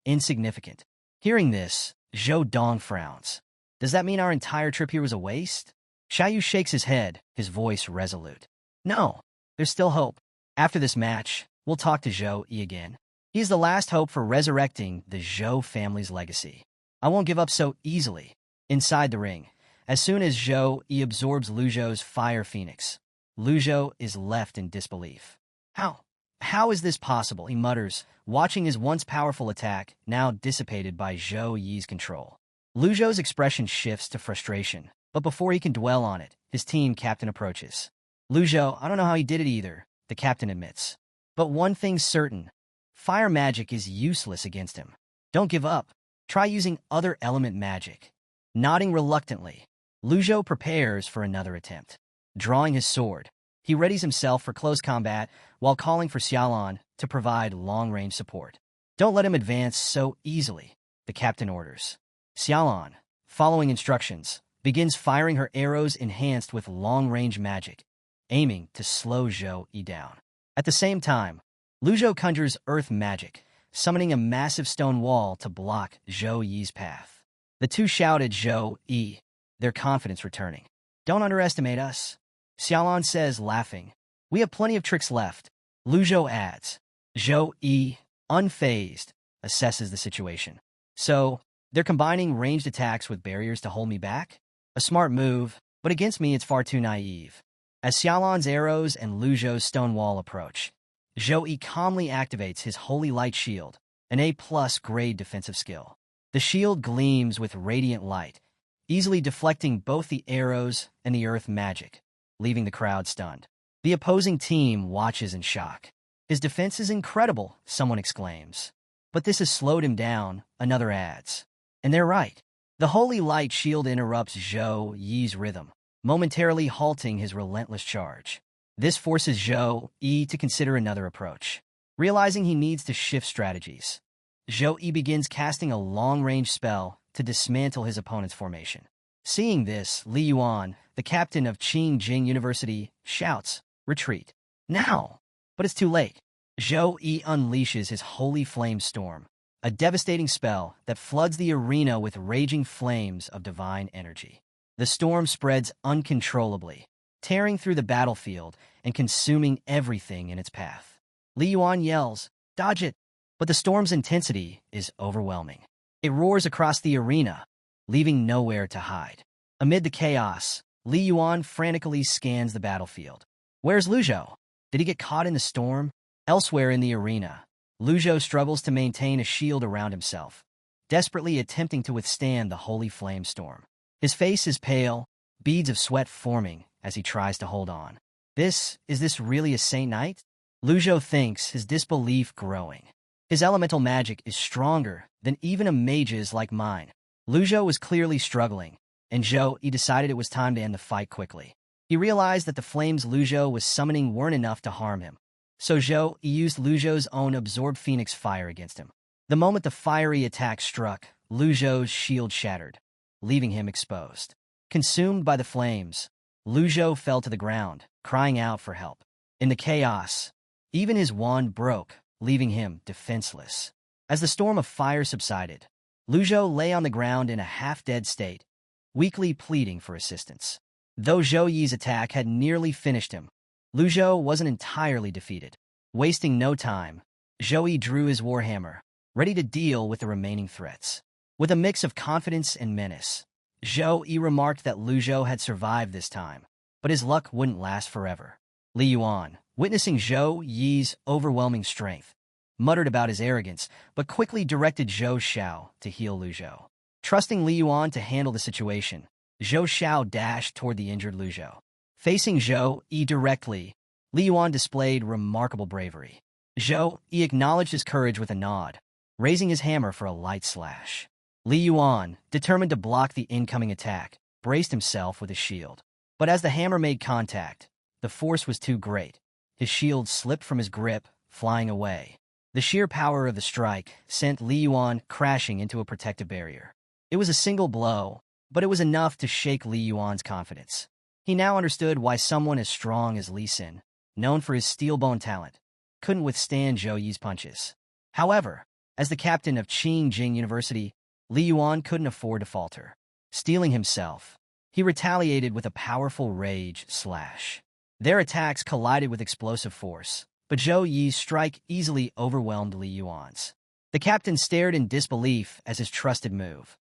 insignificant. Hearing this, Zhou Dong frowns. Does that mean our entire trip here was a waste? Xiaoyu shakes his head, his voice resolute. No, there's still hope. After this match, we'll talk to Zhou Yi again. He is the last hope for resurrecting the Zhou family's legacy. I won't give up so easily. Inside the ring, as soon as Zhou Yi absorbs Lu Zhou's fire phoenix, Lu Zhou is left in disbelief. How is this possible? He mutters, watching his once powerful attack now dissipated by Zhou Yi's control. Lu Zhou's expression shifts to frustration, but before he can dwell on it, his team captain approaches. Lu Zhou, I don't know how he did it either, the captain admits. But one thing's certain, fire magic is useless against him. Don't give up. Try using other element magic. Nodding reluctantly, Lu Zhou prepares for another attempt. Drawing his sword, he readies himself for close combat while calling for Xiaolan to provide long-range support. Don't let him advance so easily, the captain orders. Xiaolan, following instructions, begins firing her arrows enhanced with long-range magic, aiming to slow Zhou Yi down. At the same time, Lu Zhou conjures earth magic, summoning a massive stone wall to block Zhou Yi's path. The two shout at Zhou Yi, their confidence returning. Don't underestimate us, Xiaolan says, laughing. We have plenty of tricks left. Lu Zhou adds. Zhou Yi, unfazed, assesses the situation. So, they're combining ranged attacks with barriers to hold me back? A smart move, but against me it's far too naive. As Xiaolan's arrows and Lu Zhou's stone wall approach, Zhou Yi calmly activates his Holy Light Shield, an A+ grade defensive skill. The shield gleams with radiant light, easily deflecting both the arrows and the earth magic, leaving the crowd stunned. The opposing team watches in shock. His defense is incredible, someone exclaims. But this has slowed him down, another adds. And they're right. The Holy Light Shield interrupts Zhou Yi's rhythm, momentarily halting his relentless charge. This forces Zhou Yi to consider another approach. Realizing he needs to shift strategies, Zhou Yi begins casting a long-range spell to dismantle his opponent's formation. Seeing this, Li Yuan, the captain of Qingjing University, shouts, "Retreat. Now!" But it's too late. Zhou Yi unleashes his Holy Flame Storm, a devastating spell that floods the arena with raging flames of divine energy. The storm spreads uncontrollably, tearing through the battlefield and consuming everything in its path. Li Yuan yells, "Dodge it!" But the storm's intensity is overwhelming. It roars across the arena, leaving nowhere to hide. Amid the chaos, Li Yuan frantically scans the battlefield. Where's Lu Zhou? Did he get caught in the storm? Elsewhere in the arena, Lu Zhou struggles to maintain a shield around himself, desperately attempting to withstand the holy flame storm. His face is pale, beads of sweat forming as he tries to hold on. Is this really a Saint Knight? Lu Zhou thinks, his disbelief growing. His elemental magic is stronger than even a mage's like mine. Lu Zhou was clearly struggling, and he decided it was time to end the fight quickly. He realized that the flames Lu Zhou was summoning weren't enough to harm him. So he used Lu Zhou's own absorbed phoenix fire against him. The moment the fiery attack struck, Lu Zhou's shield shattered, leaving him exposed. Consumed by the flames, Lu Zhou fell to the ground, crying out for help. In the chaos, even his wand broke, leaving him defenseless. As the storm of fire subsided, Lu Zhou lay on the ground in a half-dead state, weakly pleading for assistance. Though Zhou Yi's attack had nearly finished him, Lu Zhou wasn't entirely defeated. Wasting no time, Zhou Yi drew his warhammer, ready to deal with the remaining threats. With a mix of confidence and menace, Zhou Yi remarked that Lu Zhou had survived this time, but his luck wouldn't last forever. Li Yuan, witnessing Zhou Yi's overwhelming strength, muttered about his arrogance, but quickly directed Zhou Xiao to heal Lu Zhou. Trusting Li Yuan to handle the situation, Zhou Xiao dashed toward the injured Lu Zhou. Facing Zhou Yi directly, Li Yuan displayed remarkable bravery. Zhou Yi acknowledged his courage with a nod, raising his hammer for a light slash. Li Yuan, determined to block the incoming attack, braced himself with his shield. But as the hammer made contact, the force was too great. His shield slipped from his grip, flying away. The sheer power of the strike sent Li Yuan crashing into a protective barrier. It was a single blow, but it was enough to shake Li Yuan's confidence. He now understood why someone as strong as Li Xin, known for his steel-bone talent, couldn't withstand Zhou Yi's punches. However, as the captain of Qingjing University, Li Yuan couldn't afford to falter. Steeling himself, he retaliated with a powerful rage slash. Their attacks collided with explosive force, but Zhou Yi's strike easily overwhelmed Li Yuan's. The captain stared in disbelief as his trusted move,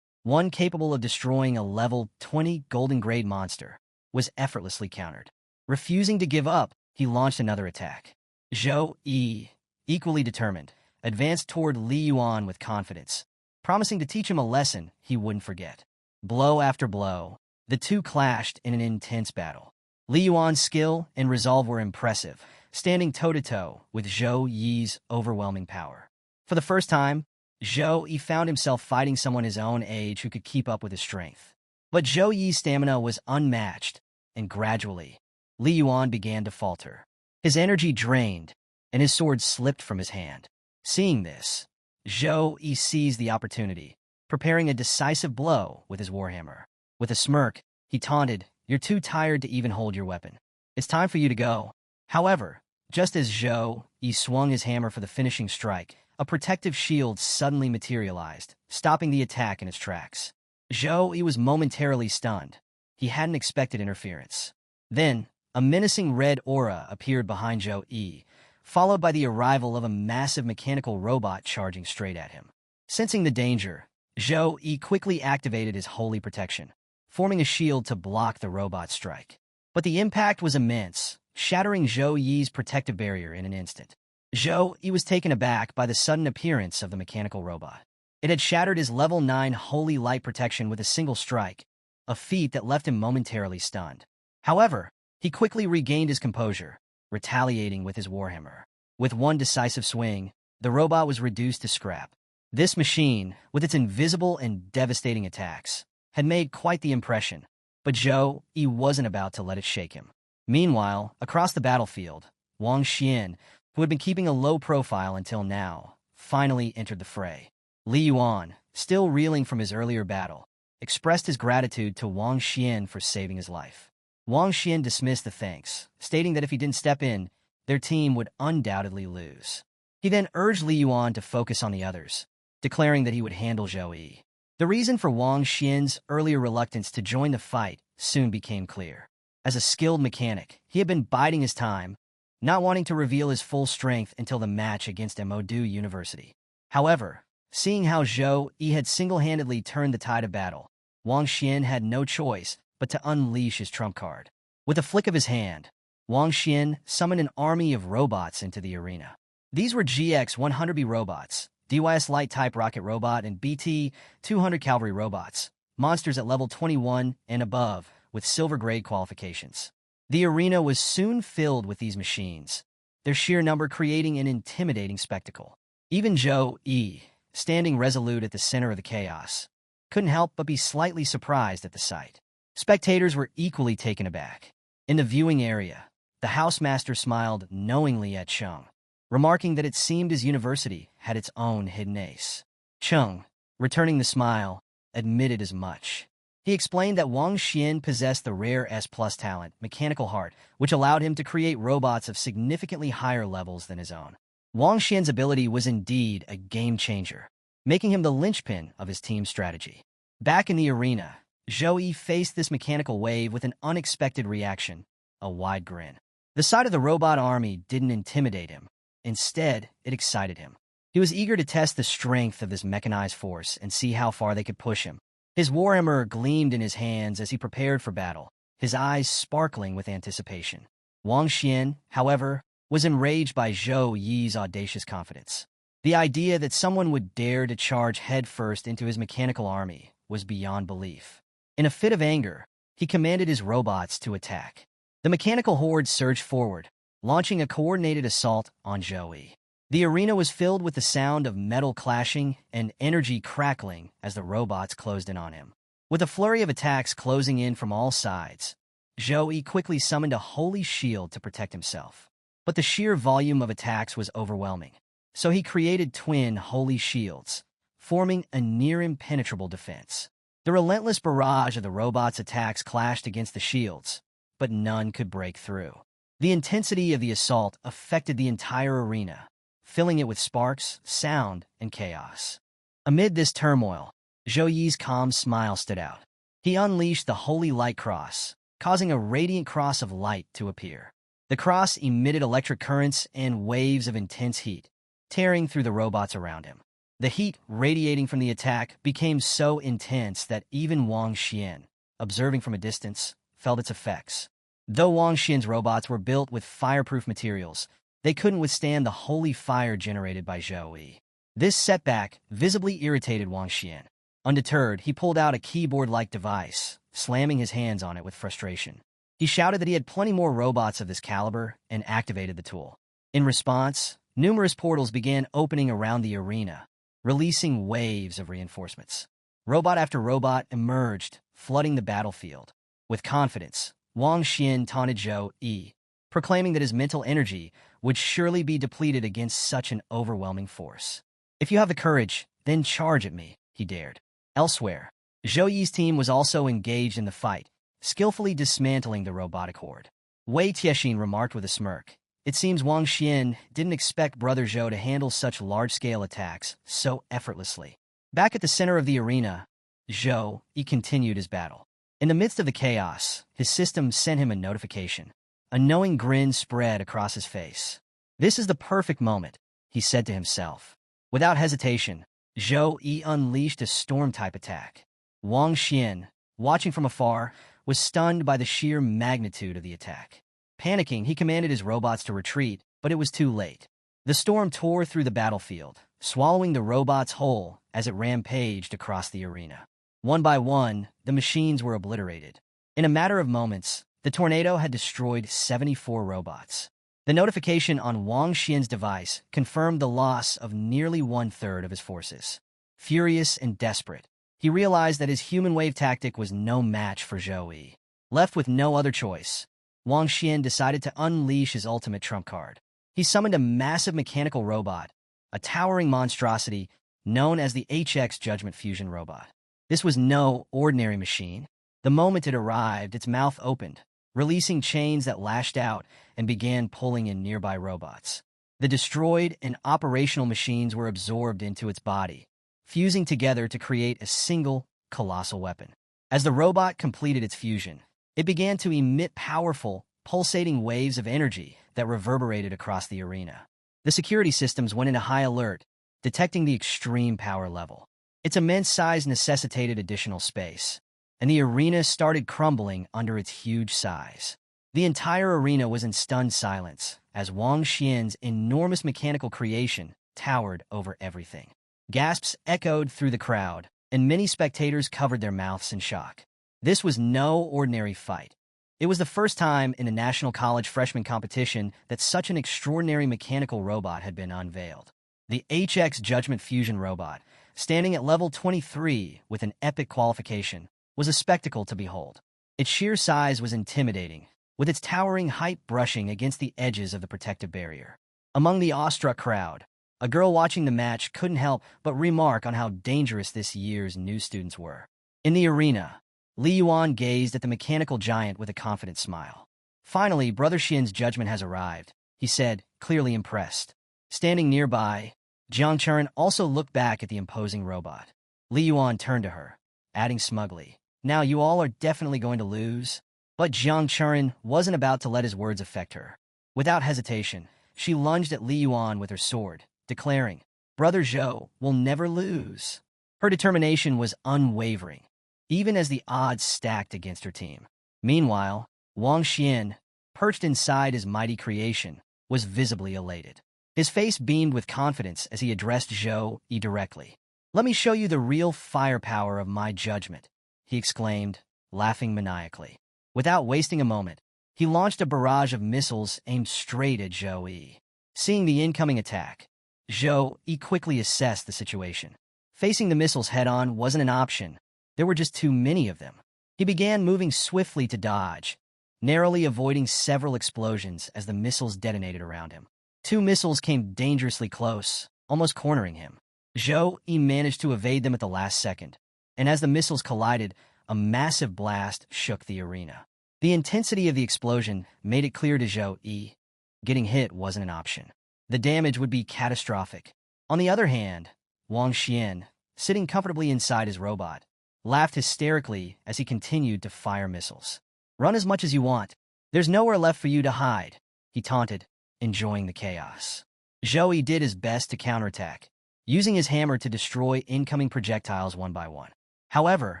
one capable of destroying a level 20 golden-grade monster, was effortlessly countered. Refusing to give up, he launched another attack. Zhou Yi, equally determined, advanced toward Li Yuan with confidence, promising to teach him a lesson he wouldn't forget. Blow after blow, the two clashed in an intense battle. Li Yuan's skill and resolve were impressive, standing toe-to-toe with Zhou Yi's overwhelming power. For the first time, Zhou Yi found himself fighting someone his own age who could keep up with his strength. But Zhou Yi's stamina was unmatched, and gradually, Li Yuan began to falter. His energy drained, and his sword slipped from his hand. Seeing this, Zhou Yi seized the opportunity, preparing a decisive blow with his warhammer. With a smirk, he taunted, "You're too tired to even hold your weapon. It's time for you to go." However, just as Zhou Yi swung his hammer for the finishing strike, a protective shield suddenly materialized, stopping the attack in its tracks. Zhou Yi was momentarily stunned. He hadn't expected interference. Then, a menacing red aura appeared behind Zhou Yi, followed by the arrival of a massive mechanical robot charging straight at him. Sensing the danger, Zhou Yi quickly activated his holy protection, forming a shield to block the robot's strike. But the impact was immense, shattering Zhou Yi's protective barrier in an instant. Zhou Yi was taken aback by the sudden appearance of the mechanical robot. It had shattered his level 9 holy light protection with a single strike, a feat that left him momentarily stunned. However, he quickly regained his composure, retaliating with his warhammer. With one decisive swing, the robot was reduced to scrap. This machine, with its invisible and devastating attacks, had made quite the impression, but Zhou Yi wasn't about to let it shake him. Meanwhile, across the battlefield, Wang Xian, who had been keeping a low profile until now, finally entered the fray. Li Yuan, still reeling from his earlier battle, expressed his gratitude to Wang Xian for saving his life. Wang Xian dismissed the thanks, stating that if he didn't step in, their team would undoubtedly lose. He then urged Li Yuan to focus on the others, declaring that he would handle Zhou Yi. The reason for Wang Xian's earlier reluctance to join the fight soon became clear. As a skilled mechanic, he had been biding his time, not wanting to reveal his full strength until the match against Modu University. However, Seeing how Zhou Yi had single-handedly turned the tide of battle, Wang Xian had no choice but to unleash his trump card. With a flick of his hand, Wang Xian summoned an army of robots into the arena. These were GX-100B robots, DYS light-type rocket robot, and BT-200 cavalry robots, monsters at level 21 and above, with silver-grade qualifications. The arena was soon filled with these machines, their sheer number creating an intimidating spectacle. Even Zhou Yi, standing resolute at the center of the chaos, couldn't help but be slightly surprised at the sight. Spectators were equally taken aback. In the viewing area, the housemaster smiled knowingly at Cheng, remarking that it seemed his university had its own hidden ace. Cheng, returning the smile, admitted as much. He explained that Wang Xian possessed the rare S+ talent, Mechanical Heart, which allowed him to create robots of significantly higher levels than his own. Wang Xian's ability was indeed a game-changer, making him the linchpin of his team's strategy. Back in the arena, Zhou Yi faced this mechanical wave with an unexpected reaction, a wide grin. The sight of the robot army didn't intimidate him. Instead, it excited him. He was eager to test the strength of this mechanized force and see how far they could push him. His warhammer gleamed in his hands as he prepared for battle, his eyes sparkling with anticipation. Wang Xian, however, was enraged by Zhou Yi's audacious confidence. The idea that someone would dare to charge headfirst into his mechanical army was beyond belief. In a fit of anger, he commanded his robots to attack. The mechanical horde surged forward, launching a coordinated assault on Zhou Yi. The arena was filled with the sound of metal clashing and energy crackling as the robots closed in on him. With a flurry of attacks closing in from all sides, Zhou Yi quickly summoned a holy shield to protect himself. But the sheer volume of attacks was overwhelming, so he created twin holy shields, forming a near-impenetrable defense. The relentless barrage of the robots' attacks clashed against the shields, but none could break through. The intensity of the assault affected the entire arena, filling it with sparks, sound, and chaos. Amid this turmoil, Zhou Yi's calm smile stood out. He unleashed the Holy Light Cross, causing a radiant cross of light to appear. The cross emitted electric currents and waves of intense heat, tearing through the robots around him. The heat radiating from the attack became so intense that even Wang Xian, observing from a distance, felt its effects. Though Wang Xian's robots were built with fireproof materials, they couldn't withstand the holy fire generated by Zhou Yi. This setback visibly irritated Wang Xian. Undeterred, he pulled out a keyboard-like device, slamming his hands on it with frustration. He shouted that he had plenty more robots of this caliber and activated the tool. In response, numerous portals began opening around the arena, releasing waves of reinforcements. Robot after robot emerged, flooding the battlefield. With confidence, Wang Xian taunted Zhou Yi, proclaiming that his mental energy would surely be depleted against such an overwhelming force. "If you have the courage, then charge at me," he dared. Elsewhere, Zhou Yi's team was also engaged in the fight, skillfully dismantling the robotic horde. Wei Tiexin remarked with a smirk, "It seems Wang Xian didn't expect Brother Zhou to handle such large-scale attacks so effortlessly." Back at the center of the arena, Zhou Yi continued his battle. In the midst of the chaos, his system sent him a notification. A knowing grin spread across his face. "This is the perfect moment," he said to himself. Without hesitation, Zhou Yi unleashed a storm-type attack. Wang Xian, watching from afar, was stunned by the sheer magnitude of the attack. Panicking, he commanded his robots to retreat, but it was too late. The storm tore through the battlefield, swallowing the robots whole as it rampaged across the arena. One by one, the machines were obliterated. In a matter of moments, the tornado had destroyed 74 robots. The notification on Wang Xian's device confirmed the loss of nearly one-third of his forces. Furious and desperate, he realized that his human wave tactic was no match for Zhou Yi. Left with no other choice, Wang Xian decided to unleash his ultimate trump card. He summoned a massive mechanical robot, a towering monstrosity known as the HX Judgment Fusion Robot. This was no ordinary machine. The moment it arrived, its mouth opened, releasing chains that lashed out and began pulling in nearby robots. The destroyed and operational machines were absorbed into its body, fusing together to create a single, colossal weapon. As the robot completed its fusion, it began to emit powerful, pulsating waves of energy that reverberated across the arena. The security systems went into high alert, detecting the extreme power level. Its immense size necessitated additional space, and the arena started crumbling under its huge size. The entire arena was in stunned silence as Wang Xian's enormous mechanical creation towered over everything. Gasps echoed through the crowd, and many spectators covered their mouths in shock. This was no ordinary fight. It was the first time in a national college freshman competition that such an extraordinary mechanical robot had been unveiled. The HX Judgment Fusion robot, standing at level 23 with an epic qualification, was a spectacle to behold. Its sheer size was intimidating, with its towering height brushing against the edges of the protective barrier. Among the awestruck crowd, a girl watching the match couldn't help but remark on how dangerous this year's new students were. In the arena, Li Yuan gazed at the mechanical giant with a confident smile. Finally, Brother Xian's judgment has arrived, he said, clearly impressed. Standing nearby, Jiang Chuan also looked back at the imposing robot. Li Yuan turned to her, adding smugly, "Now you all are definitely going to lose." But Jiang Chuan wasn't about to let his words affect her. Without hesitation, she lunged at Li Yuan with her sword, declaring, "Brother Zhou will never lose." Her determination was unwavering, even as the odds stacked against her team. Meanwhile, Wang Xian, perched inside his mighty creation, was visibly elated. His face beamed with confidence as he addressed Zhou Yi directly. "Let me show you the real firepower of my judgment," he exclaimed, laughing maniacally. Without wasting a moment, he launched a barrage of missiles aimed straight at Zhou Yi. Seeing the incoming attack, Zhou Yi quickly assessed the situation. Facing the missiles head-on wasn't an option. There were just too many of them. He began moving swiftly to dodge, narrowly avoiding several explosions as the missiles detonated around him. 2 missiles came dangerously close, almost cornering him. Zhou Yi managed to evade them at the last second, and as the missiles collided, a massive blast shook the arena. The intensity of the explosion made it clear to Zhou Yi, getting hit wasn't an option. The damage would be catastrophic. On the other hand, Wang Xian, sitting comfortably inside his robot, laughed hysterically as he continued to fire missiles. "Run as much as you want. There's nowhere left for you to hide," he taunted, enjoying the chaos. Zhou Yi did his best to counterattack, using his hammer to destroy incoming projectiles one by one. However,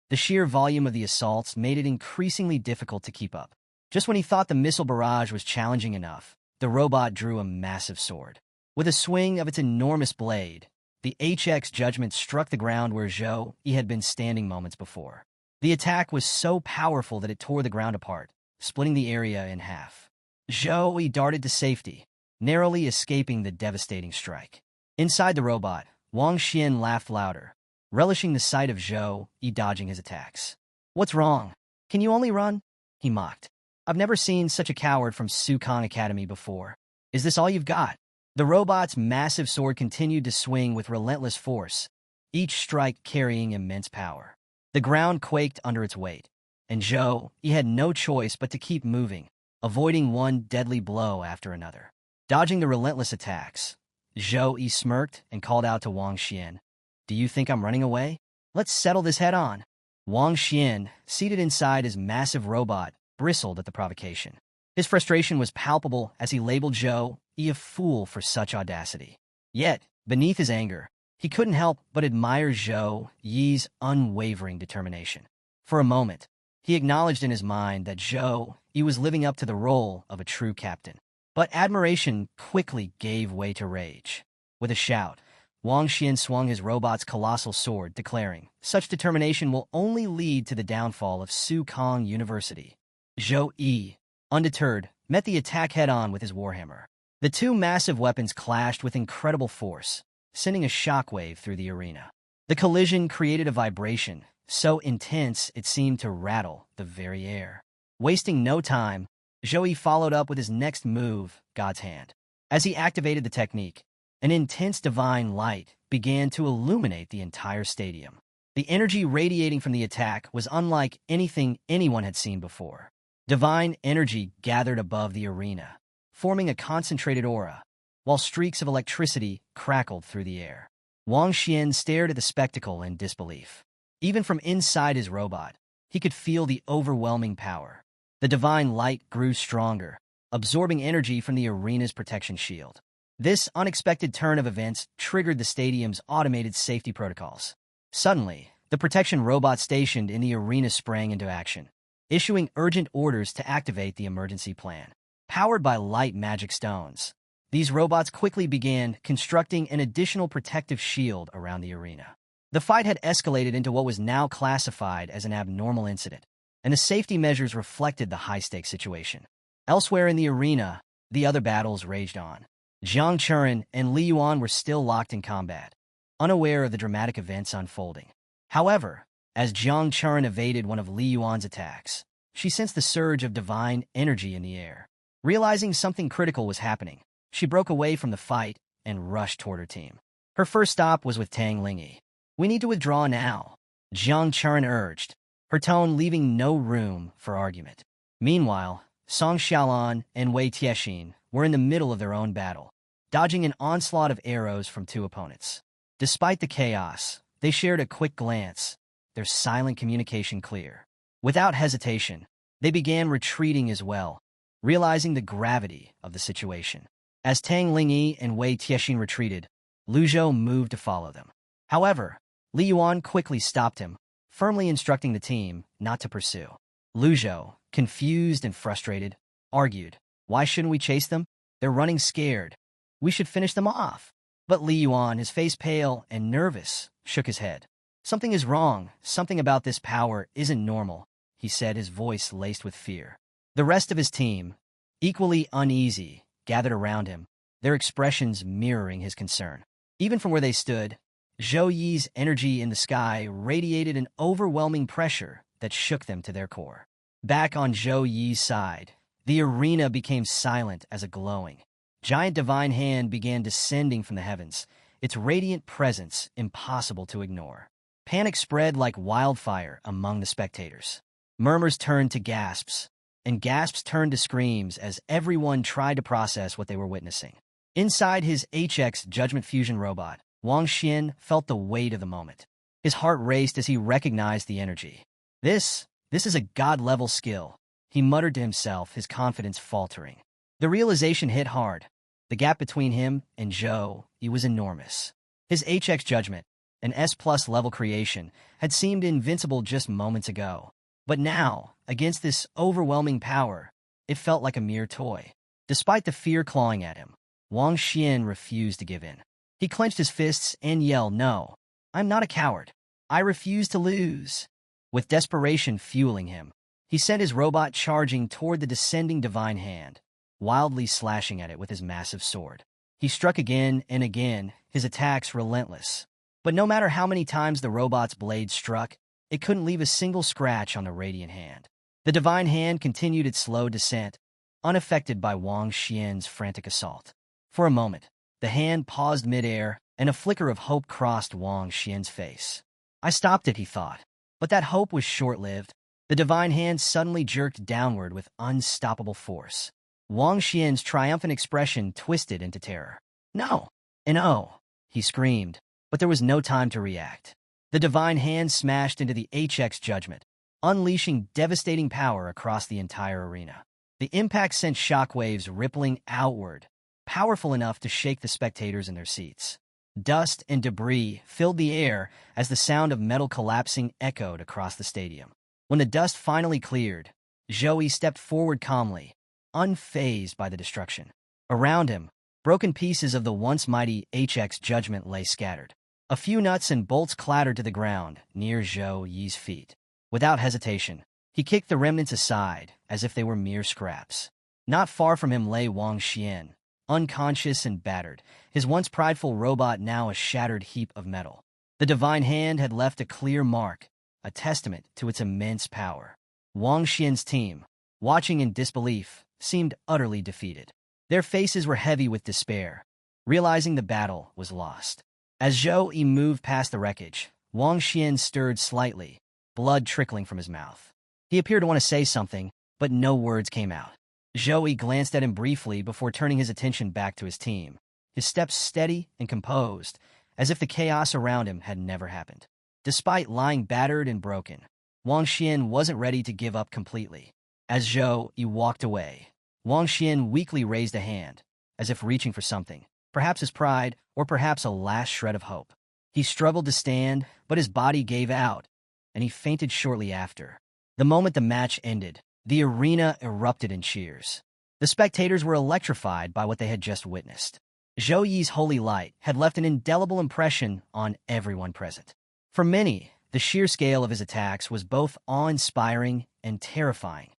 the sheer volume of the assaults made it increasingly difficult to keep up. Just when he thought the missile barrage was challenging enough, the robot drew a massive sword. With a swing of its enormous blade, the HX Judgment struck the ground where Zhou Yi had been standing moments before. The attack was so powerful that it tore the ground apart, splitting the area in half. Zhou Yi darted to safety, narrowly escaping the devastating strike. Inside the robot, Wang Xian laughed louder, relishing the sight of Zhou Yi dodging his attacks. "What's wrong? Can you only run?" he mocked. "I've never seen such a coward from Sukong Academy before. Is this all you've got?" The robot's massive sword continued to swing with relentless force, each strike carrying immense power. The ground quaked under its weight, and Zhou Yi had no choice but to keep moving, avoiding one deadly blow after another. Dodging the relentless attacks, Zhou Yi smirked and called out to Wang Xian, "Do you think I'm running away? Let's settle this head-on." Wang Xian, seated inside his massive robot, bristled at the provocation. His frustration was palpable as he labeled Zhou Yi a fool for such audacity. Yet, beneath his anger, he couldn't help but admire Zhou Yi's unwavering determination. For a moment, he acknowledged in his mind that Zhou Yi was living up to the role of a true captain. But admiration quickly gave way to rage. With a shout, Wang Xian swung his robot's colossal sword, declaring, "Such determination will only lead to the downfall of Sukong University." Zhou Yi, undeterred, met the attack head-on with his warhammer. The 2 massive weapons clashed with incredible force, sending a shockwave through the arena. The collision created a vibration so intense it seemed to rattle the very air. Wasting no time, Zhou Yi followed up with his next move, God's Hand. As he activated the technique, an intense divine light began to illuminate the entire stadium. The energy radiating from the attack was unlike anything anyone had seen before. Divine energy gathered above the arena, forming a concentrated aura, while streaks of electricity crackled through the air. Wang Xian stared at the spectacle in disbelief. Even from inside his robot, he could feel the overwhelming power. The divine light grew stronger, absorbing energy from the arena's protection shield. This unexpected turn of events triggered the stadium's automated safety protocols. Suddenly, the protection robots stationed in the arena sprang into action, issuing urgent orders to activate the emergency plan. Powered by light magic stones, these robots quickly began constructing an additional protective shield around the arena. The fight had escalated into what was now classified as an abnormal incident, and the safety measures reflected the high-stakes situation. Elsewhere in the arena, the other battles raged on. Zhang Churen and Li Yuan were still locked in combat, unaware of the dramatic events unfolding. However, as Zhang Churen evaded one of Li Yuan's attacks, she sensed the surge of divine energy in the air. Realizing something critical was happening, she broke away from the fight and rushed toward her team. Her first stop was with Tang Lingyi. "We need to withdraw now," Zhang Churen urged, her tone leaving no room for argument. Meanwhile, Song Xiaolan and Wei Tiexin were in the middle of their own battle, dodging an onslaught of arrows from two opponents. Despite the chaos, they shared a quick glance, their silent communication clear. Without hesitation, they began retreating as well, realizing the gravity of the situation. As Tang Lingyi and Wei Tiexin retreated, Lu Zhou moved to follow them. However, Li Yuan quickly stopped him, firmly instructing the team not to pursue. Lu Zhou, confused and frustrated, argued, "Why shouldn't we chase them? They're running scared. We should finish them off." But Li Yuan, his face pale and nervous, shook his head. "Something is wrong. Something about this power isn't normal," he said, his voice laced with fear. The rest of his team, equally uneasy, gathered around him, their expressions mirroring his concern. Even from where they stood, Zhou Yi's energy in the sky radiated an overwhelming pressure that shook them to their core. Back on Zhou Yi's side, the arena became silent as a glowing, giant divine hand began descending from the heavens, its radiant presence impossible to ignore. Panic spread like wildfire among the spectators. Murmurs turned to gasps, and gasps turned to screams as everyone tried to process what they were witnessing. Inside his HX Judgment Fusion robot, Wang Xian felt the weight of the moment. His heart raced as he recognized the energy. This is a god-level skill, he muttered to himself, his confidence faltering. The realization hit hard. The gap between him and Zhou Yi was enormous. His HX Judgment, an S+ level creation, had seemed invincible just moments ago. But now, against this overwhelming power, it felt like a mere toy. Despite the fear clawing at him, Wang Xian refused to give in. He clenched his fists and yelled, "No, I'm not a coward. I refuse to lose." With desperation fueling him, he sent his robot charging toward the descending divine hand, wildly slashing at it with his massive sword. He struck again and again, his attacks relentless. But no matter how many times the robot's blade struck, it couldn't leave a single scratch on the radiant hand. The divine hand continued its slow descent, unaffected by Wang Xian's frantic assault. For a moment, the hand paused midair, and a flicker of hope crossed Wang Xian's face. "I stopped it," he thought. But that hope was short-lived. The divine hand suddenly jerked downward with unstoppable force. Wang Xian's triumphant expression twisted into terror. "No! And oh!" he screamed, but there was no time to react. The divine hand smashed into the HX Judgment, unleashing devastating power across the entire arena. The impact sent shockwaves rippling outward, powerful enough to shake the spectators in their seats. Dust and debris filled the air as the sound of metal collapsing echoed across the stadium. When the dust finally cleared, Zhou Yi stepped forward calmly, unfazed by the destruction. Around him, broken pieces of the once mighty HX Judgment lay scattered. A few nuts and bolts clattered to the ground near Zhou Yi's feet. Without hesitation, he kicked the remnants aside as if they were mere scraps. Not far from him lay Wang Xian, unconscious and battered, his once prideful robot now a shattered heap of metal. The divine hand had left a clear mark, a testament to its immense power. Wang Xian's team, watching in disbelief, seemed utterly defeated. Their faces were heavy with despair, realizing the battle was lost. As Zhou Yi moved past the wreckage, Wang Xian stirred slightly, blood trickling from his mouth. He appeared to want to say something, but no words came out. Zhou Yi glanced at him briefly before turning his attention back to his team, his steps steady and composed, as if the chaos around him had never happened. Despite lying battered and broken, Wang Xian wasn't ready to give up completely. As Zhou Yi walked away, Wang Xian weakly raised a hand, as if reaching for something. perhaps his pride, or perhaps a last shred of hope. He struggled to stand, but his body gave out, and he fainted shortly after. The moment the match ended, the arena erupted in cheers. The spectators were electrified by what they had just witnessed. Zhou Yi's holy light had left an indelible impression on everyone present. For many, the sheer scale of his attacks was both awe-inspiring and terrifying,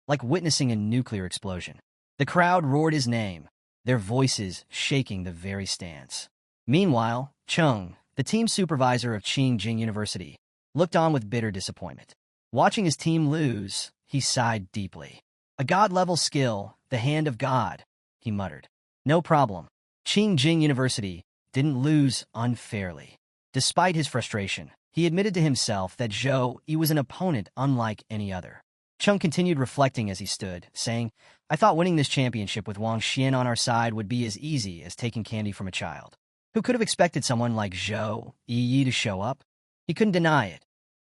like witnessing a nuclear explosion. The crowd roared his name, their voices shaking the very stands. Meanwhile, Chung, the team supervisor of Qingjing University, looked on with bitter disappointment. Watching his team lose, he sighed deeply. A god-level skill, the hand of God, he muttered. No problem. Qingjing University didn't lose unfairly. Despite his frustration, he admitted to himself that Zhou Yi was an opponent unlike any other. Chung continued reflecting as he stood, saying, I thought winning this championship with Wang Xian on our side would be as easy as taking candy from a child. Who could have expected someone like Zhou Yi to show up? He couldn't deny it.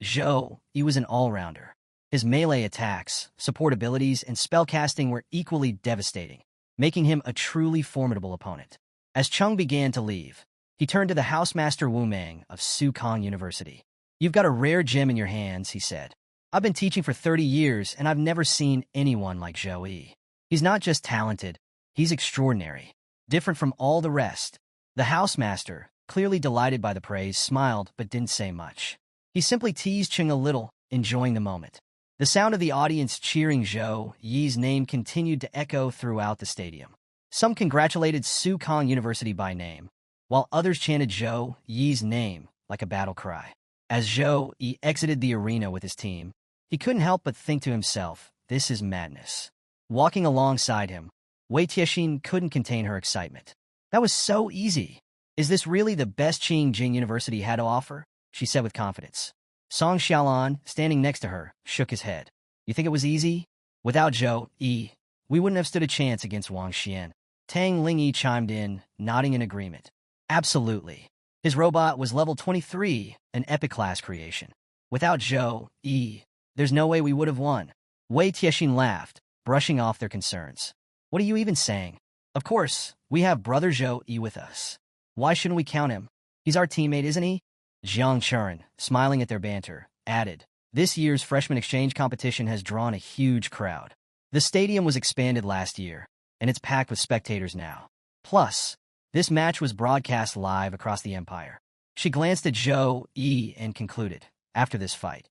Zhou Yi was an all-rounder. His melee attacks, support abilities, and spellcasting were equally devastating, making him a truly formidable opponent. As Chung began to leave, he turned to the housemaster Wu Meng of Sukong University. You've got a rare gem in your hands, he said. I've been teaching for 30 years, and I've never seen anyone like Zhou Yi. He's not just talented, he's extraordinary, different from all the rest. The housemaster, clearly delighted by the praise, smiled but didn't say much. He simply teased Chung a little, enjoying the moment. The sound of the audience cheering Zhou Yi's name continued to echo throughout the stadium. Some congratulated Sukong University by name, while others chanted Zhou Yi's name like a battle cry. As Zhou Yi exited the arena with his team, he couldn't help but think to himself, this is madness. Walking alongside him, Wei Tiexin couldn't contain her excitement. That was so easy. Is this really the best Qingjing University had to offer? She said with confidence. Song Xiaolan, standing next to her, shook his head. You think it was easy? Without Zhou Yi, we wouldn't have stood a chance against Wang Xian. Tang Lingyi chimed in, nodding in agreement. Absolutely. His robot was level 23, an epic-class creation. Without Zhou Yi, there's no way we would have won. Wei Tiexin laughed, brushing off their concerns. What are you even saying? Of course, we have brother Zhou Yi with us. Why shouldn't we count him? He's our teammate, isn't he? Jiang Churen, smiling at their banter, added, this year's freshman exchange competition has drawn a huge crowd. The stadium was expanded last year, and it's packed with spectators now. Plus, this match was broadcast live across the empire. She glanced at Zhou Yi and concluded, after this fight,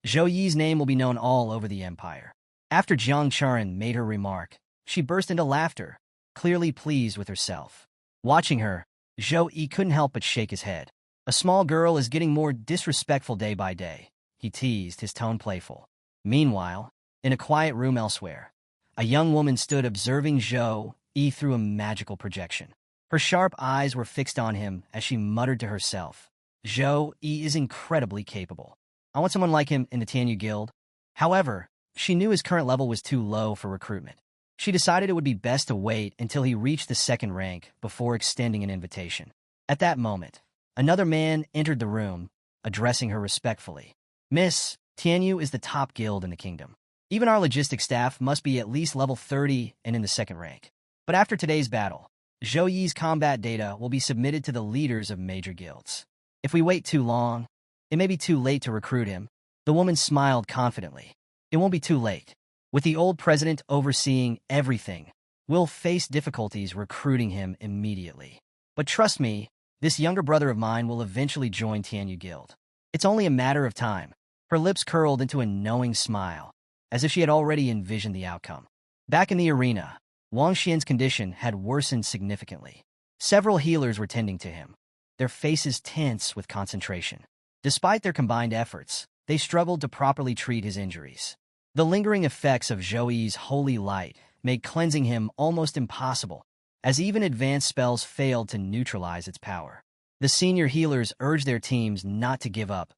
Zhou Yi's name will be known all over the empire. After Jiang Churen made her remark, she burst into laughter, clearly pleased with herself. Watching her, Zhou Yi couldn't help but shake his head. A small girl is getting more disrespectful day by day, he teased, his tone playful. Meanwhile, in a quiet room elsewhere, a young woman stood observing Zhou Yi through a magical projection. Her sharp eyes were fixed on him as she muttered to herself, Zhou Yi is incredibly capable. I want someone like him in the Tianyu Guild. However, she knew his current level was too low for recruitment. She decided it would be best to wait until he reached the second rank before extending an invitation. At that moment, another man entered the room, addressing her respectfully. Miss, Tianyu is the top guild in the kingdom. Even our logistics staff must be at least level 30 and in the second rank. But after today's battle, Zhou Yi's combat data will be submitted to the leaders of major guilds. If we wait too long, it may be too late to recruit him. The woman smiled confidently. It won't be too late. With the old president overseeing everything, we'll face difficulties recruiting him immediately. But trust me, this younger brother of mine will eventually join Tianyu Guild. It's only a matter of time. Her lips curled into a knowing smile, as if she had already envisioned the outcome. Back in the arena, Wang Xian's condition had worsened significantly. Several healers were tending to him, their faces tense with concentration. Despite their combined efforts, they struggled to properly treat his injuries. The lingering effects of Zhou Yi's holy light made cleansing him almost impossible, as even advanced spells failed to neutralize its power. The senior healers urged their teams not to give up,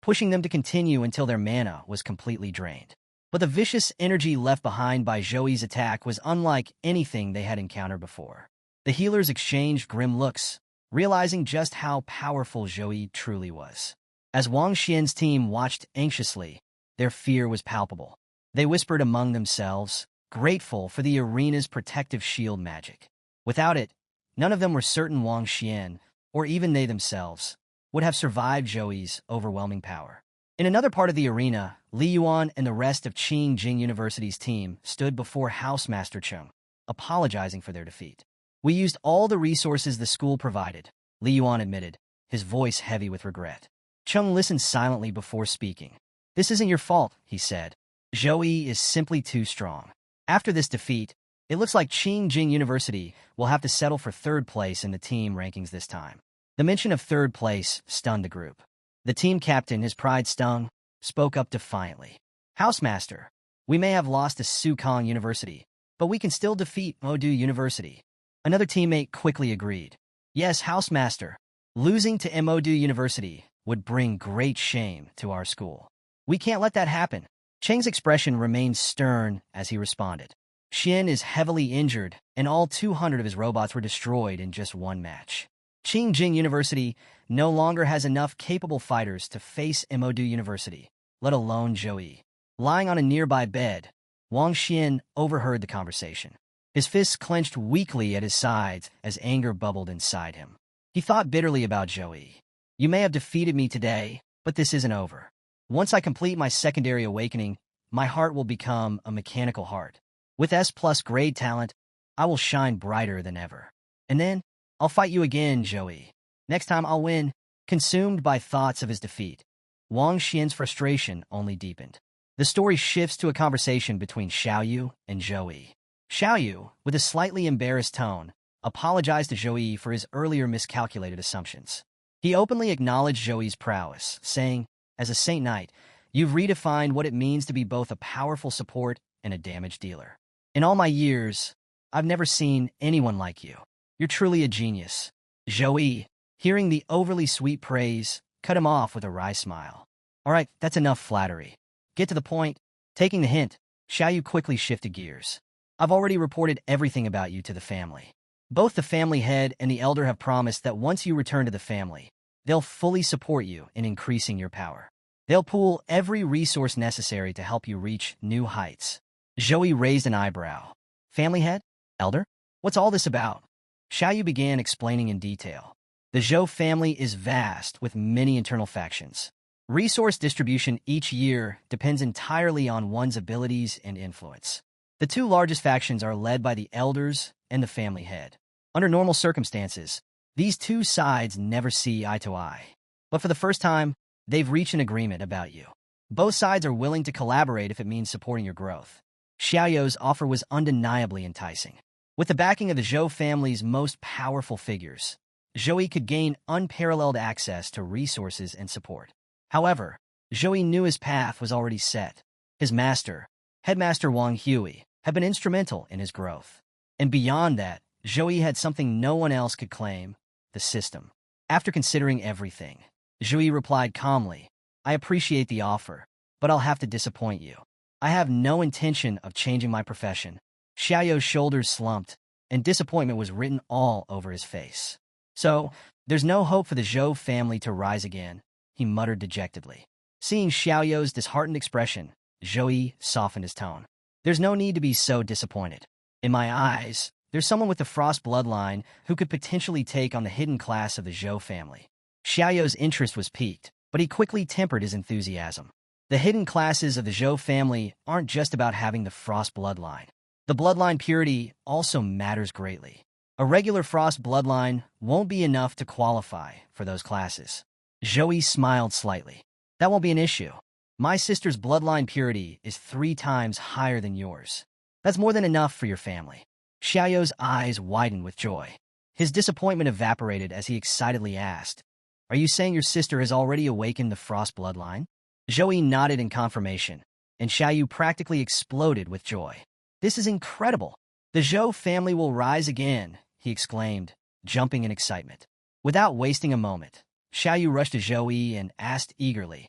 pushing them to continue until their mana was completely drained. But the vicious energy left behind by Zhou Yi's attack was unlike anything they had encountered before. The healers exchanged grim looks, realizing just how powerful Zhou Yi truly was. As Wang Xian's team watched anxiously, their fear was palpable. They whispered among themselves, grateful for the arena's protective shield magic. Without it, None of them were certain Wang Xian, or even they themselves, would have survived Zhouyi's overwhelming power. In another part of the arena, Li Yuan and the rest of Qingjing University's team stood before Housemaster Cheng, apologizing for their defeat. We used all the resources the school provided, Li Yuan admitted, his voice heavy with regret. Cheng listened silently before speaking. This isn't your fault, he said. Zhouyi is simply too strong. After this defeat, it looks like Qingjing University will have to settle for third place in the team rankings this time. The mention of third place stunned the group. The team captain, his pride stung, spoke up defiantly. Housemaster, we may have lost to Sukong University, but we can still defeat Modu University. Another teammate quickly agreed. Yes, Housemaster, losing to Modu University would bring great shame to our school. We can't let that happen. Cheng's expression remained stern as he responded. Xian is heavily injured, and all 200 of his robots were destroyed in just one match. Qingjing University no longer has enough capable fighters to face Modu University, let alone Zhouyi. Lying on a nearby bed, Wang Xian overheard the conversation. His fists clenched weakly at his sides as anger bubbled inside him. He thought bitterly about Zhouyi. You may have defeated me today, but this isn't over. Once I complete my secondary awakening, my heart will become a mechanical heart. With S+ grade talent, I will shine brighter than ever. And then, I'll fight you again, Zhouyi. Next time I'll win. Consumed by thoughts of his defeat, Wang Xian's frustration only deepened. The story shifts to a conversation between Xiaoyu and Zhouyi. Xiaoyu, with a slightly embarrassed tone, apologized to Zhouyi for his earlier miscalculated assumptions. He openly acknowledged Zhouyi's prowess, saying, as a Saint Knight, you've redefined what it means to be both a powerful support and a damage dealer. In all my years, I've never seen anyone like you. You're truly a genius. Zhouyi, hearing the overly sweet praise, cut him off with a wry smile. All right, that's enough flattery. Get to the point. Taking the hint, Xiaoyu quickly shifted gears. I've already reported everything about you to the family. Both the family head and the elder have promised that once you return to the family, they'll fully support you in increasing your power. They'll pool every resource necessary to help you reach new heights. Zhouyi raised an eyebrow. Family head? Elder? What's all this about? Xiaoyu began explaining in detail. The Zhou family is vast, with many internal factions. Resource distribution each year depends entirely on one's abilities and influence. The two largest factions are led by the elders and the family head. Under normal circumstances, these two sides never see eye to eye. But for the first time, they've reached an agreement about you. Both sides are willing to collaborate if it means supporting your growth. Xiaoyu's offer was undeniably enticing. With the backing of the Zhou family's most powerful figures, Zhouyi could gain unparalleled access to resources and support. However, Zhouyi knew his path was already set. His master, Headmaster Wang Hui, had been instrumental in his growth. And beyond that, Zhouyi had something no one else could claim, the system. After considering everything, Zhouyi replied calmly, I appreciate the offer, but I'll have to disappoint you. I have no intention of changing my profession. Xiaoyu's shoulders slumped, and disappointment was written all over his face. So, there's no hope for the Zhou family to rise again, he muttered dejectedly. Seeing Xiaoyu's disheartened expression, Zhouyi softened his tone. There's no need to be so disappointed. In my eyes, there's someone with the Frost bloodline who could potentially take on the hidden class of the Zhou family. Xiaoyu's interest was piqued, but he quickly tempered his enthusiasm. The hidden classes of the Zhou family aren't just about having the Frost bloodline. The bloodline purity also matters greatly. A regular Frost bloodline won't be enough to qualify for those classes. Zhouyi smiled slightly. That won't be an issue. My sister's bloodline purity is 3 times higher than yours. That's more than enough for your family. Xiaoyu's eyes widened with joy. His disappointment evaporated as he excitedly asked, Are you saying your sister has already awakened the Frost bloodline? Zhouyi nodded in confirmation, and Xiaoyu practically exploded with joy. This is incredible. The Zhou family will rise again, he exclaimed, jumping in excitement. Without wasting a moment, Xiaoyu rushed to Zhouyi and asked eagerly,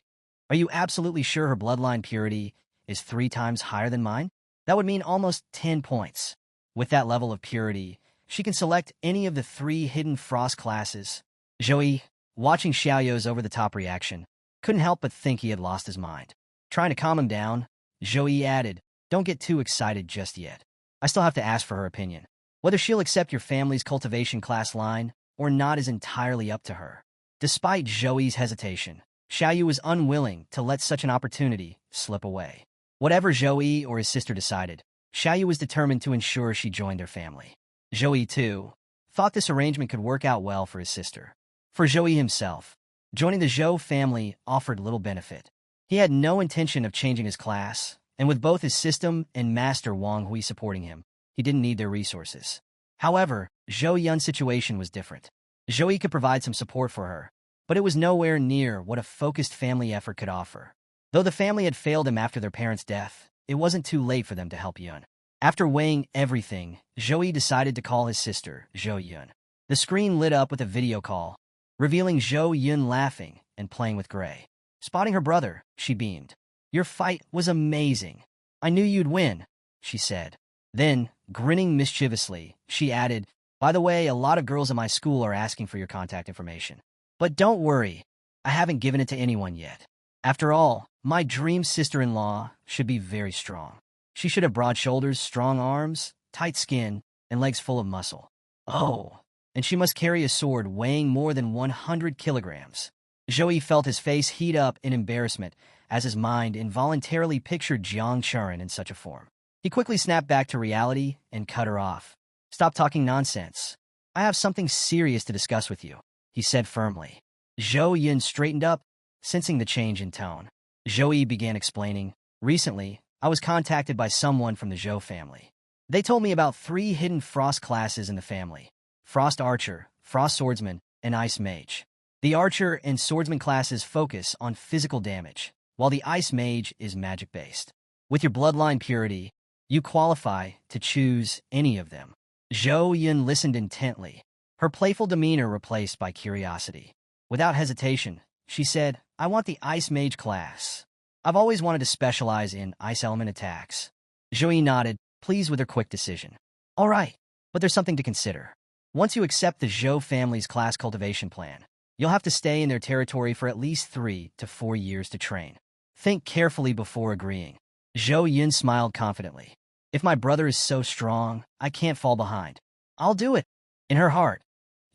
Are you absolutely sure her bloodline purity is 3 times higher than mine? That would mean almost 10 points. With that level of purity, she can select any of the 3 hidden Frost classes. Zhouyi, watching Xiaoyu's over-the-top reaction, couldn't help but think he had lost his mind. Trying to calm him down, Zhouyi added, Don't get too excited just yet. I still have to ask for her opinion. Whether she'll accept your family's cultivation class line or not is entirely up to her. Despite Zhouyi's hesitation, Xiaoyu was unwilling to let such an opportunity slip away. Whatever Zhouyi or his sister decided, Xiaoyu was determined to ensure she joined their family. Zhouyi, too, thought this arrangement could work out well for his sister. For Zhouyi himself, joining the Zhou family offered little benefit. He had no intention of changing his class, and with both his system and master Wang Hui supporting him, he didn't need their resources. However, Zhou Yun's situation was different. Zhouyi could provide some support for her, but it was nowhere near what a focused family effort could offer. Though the family had failed him after their parents' death, it wasn't too late for them to help Yun. After weighing everything, Zhouyi decided to call his sister, Zhou Yun. The screen lit up with a video call, revealing Zhou Yun laughing and playing with Gray. Spotting her brother, she beamed. "Your fight was amazing. I knew you'd win," she said. Then, grinning mischievously, she added, "By the way, a lot of girls at my school are asking for your contact information. But don't worry, I haven't given it to anyone yet. After all, my dream sister-in-law should be very strong. She should have broad shoulders, strong arms, tight skin, and legs full of muscle. Oh, and she must carry a sword weighing more than 100 kilograms." Zhouyi felt his face heat up in embarrassment as his mind involuntarily pictured Jiang Churin in such a form. He quickly snapped back to reality and cut her off. "Stop talking nonsense. I have something serious to discuss with you," he said firmly. Zhou Yun straightened up, sensing the change in tone. Zhouyi began explaining, "Recently, I was contacted by someone from the Zhou family. They told me about 3 hidden frost classes in the family: Frost Archer, Frost Swordsman, and Ice Mage. The Archer and Swordsman classes focus on physical damage, while the Ice Mage is magic-based. With your bloodline purity, you qualify to choose any of them." Zhou Yun listened intently, her playful demeanor replaced by curiosity. Without hesitation, she said, "I want the Ice Mage class. I've always wanted to specialize in ice element attacks." Zhouyi nodded, pleased with her quick decision. "All right, but there's something to consider. Once you accept the Zhou family's class cultivation plan, you'll have to stay in their territory for at least 3 to 4 years to train. Think carefully before agreeing." Zhou Yun smiled confidently. "If my brother is so strong, I can't fall behind. I'll do it." In her heart,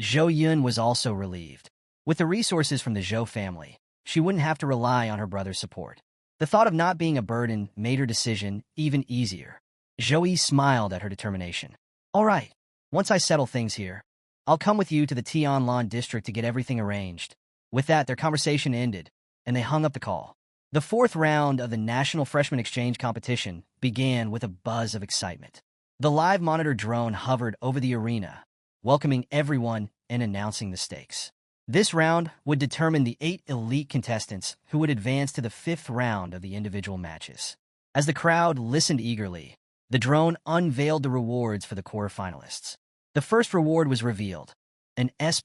Zhou Yun was also relieved. With the resources from the Zhou family, she wouldn't have to rely on her brother's support. The thought of not being a burden made her decision even easier. Zhouyi smiled at her determination. "All right, once I settle things here, I'll come with you to the Tianlan district to get everything arranged." With that, their conversation ended, and they hung up the call. The 4th round of the National Freshman Exchange competition began with a buzz of excitement. The live monitor drone hovered over the arena, welcoming everyone and announcing the stakes. This round would determine the 8 elite contestants who would advance to the 5th round of the individual matches. As the crowd listened eagerly, the drone unveiled the rewards for the quarterfinalists. The first reward was revealed, an S+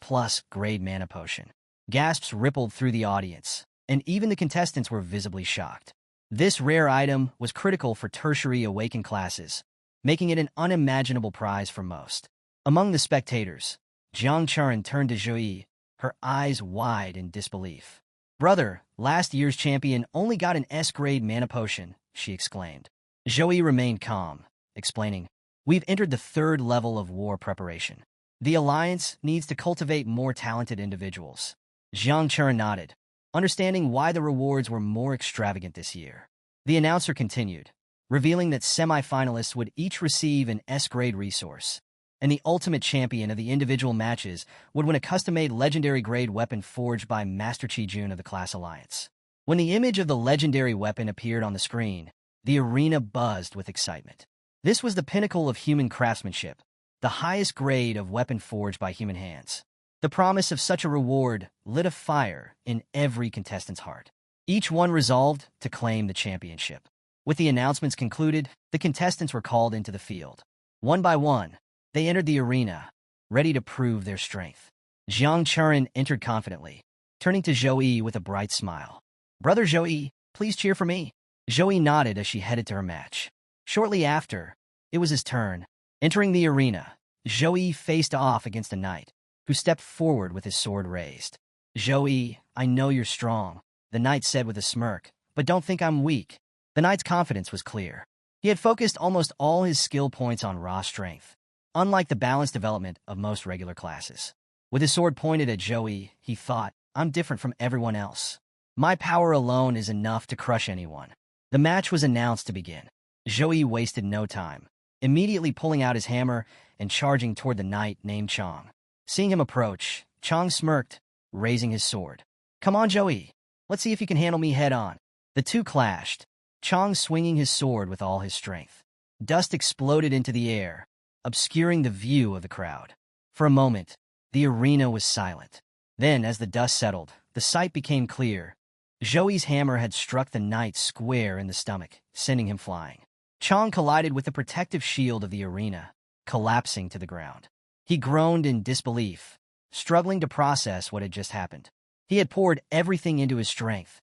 grade mana potion. Gasps rippled through the audience, and even the contestants were visibly shocked. This rare item was critical for tertiary awakened classes, making it an unimaginable prize for most. Among the spectators, Jiang Churin turned to Zhouyi, her eyes wide in disbelief. "Brother, last year's champion only got an S-grade mana potion," she exclaimed. Zhouyi remained calm, explaining, "We've entered the 3rd level of war preparation. The Alliance needs to cultivate more talented individuals." Jiang Churin nodded, understanding why the rewards were more extravagant this year. The announcer continued, revealing that semi-finalists would each receive an S-grade resource, and the ultimate champion of the individual matches would win a custom-made legendary-grade weapon forged by Master Qi Jun of the Class Alliance. When the image of the legendary weapon appeared on the screen, the arena buzzed with excitement. This was the pinnacle of human craftsmanship, the highest grade of weapon forged by human hands. The promise of such a reward lit a fire in every contestant's heart. Each one resolved to claim the championship. With the announcements concluded, the contestants were called into the field. One by one, they entered the arena, ready to prove their strength. Jiang Churin entered confidently, turning to Zhouyi with a bright smile. "Brother Zhouyi, please cheer for me." Zhouyi nodded as she headed to her match. Shortly after, it was his turn. Entering the arena, Zhouyi faced off against a knight, who stepped forward with his sword raised. "Zhouyi, I know you're strong," the knight said with a smirk, "but don't think I'm weak." The knight's confidence was clear. He had focused almost all his skill points on raw strength. unlike the balanced development of most regular classes. With his sword pointed at Joey, he thought, I'm different from everyone else. My power alone is enough to crush anyone. The match was announced to begin. Joey wasted no time, immediately pulling out his hammer and charging toward the knight named Chong. Seeing him approach, Chong smirked, raising his sword. Come on, Joey. Let's see if you can handle me head-on. The two clashed, Chong swinging his sword with all his strength. Dust exploded into the air, obscuring the view of the crowd. For a moment, the arena was silent. Then, as the dust settled, the sight became clear. Joey's hammer had struck the knight square in the stomach, sending him flying. Chong collided with the protective shield of the arena, collapsing to the ground. He groaned in disbelief, struggling to process what had just happened. He had poured everything into his strength.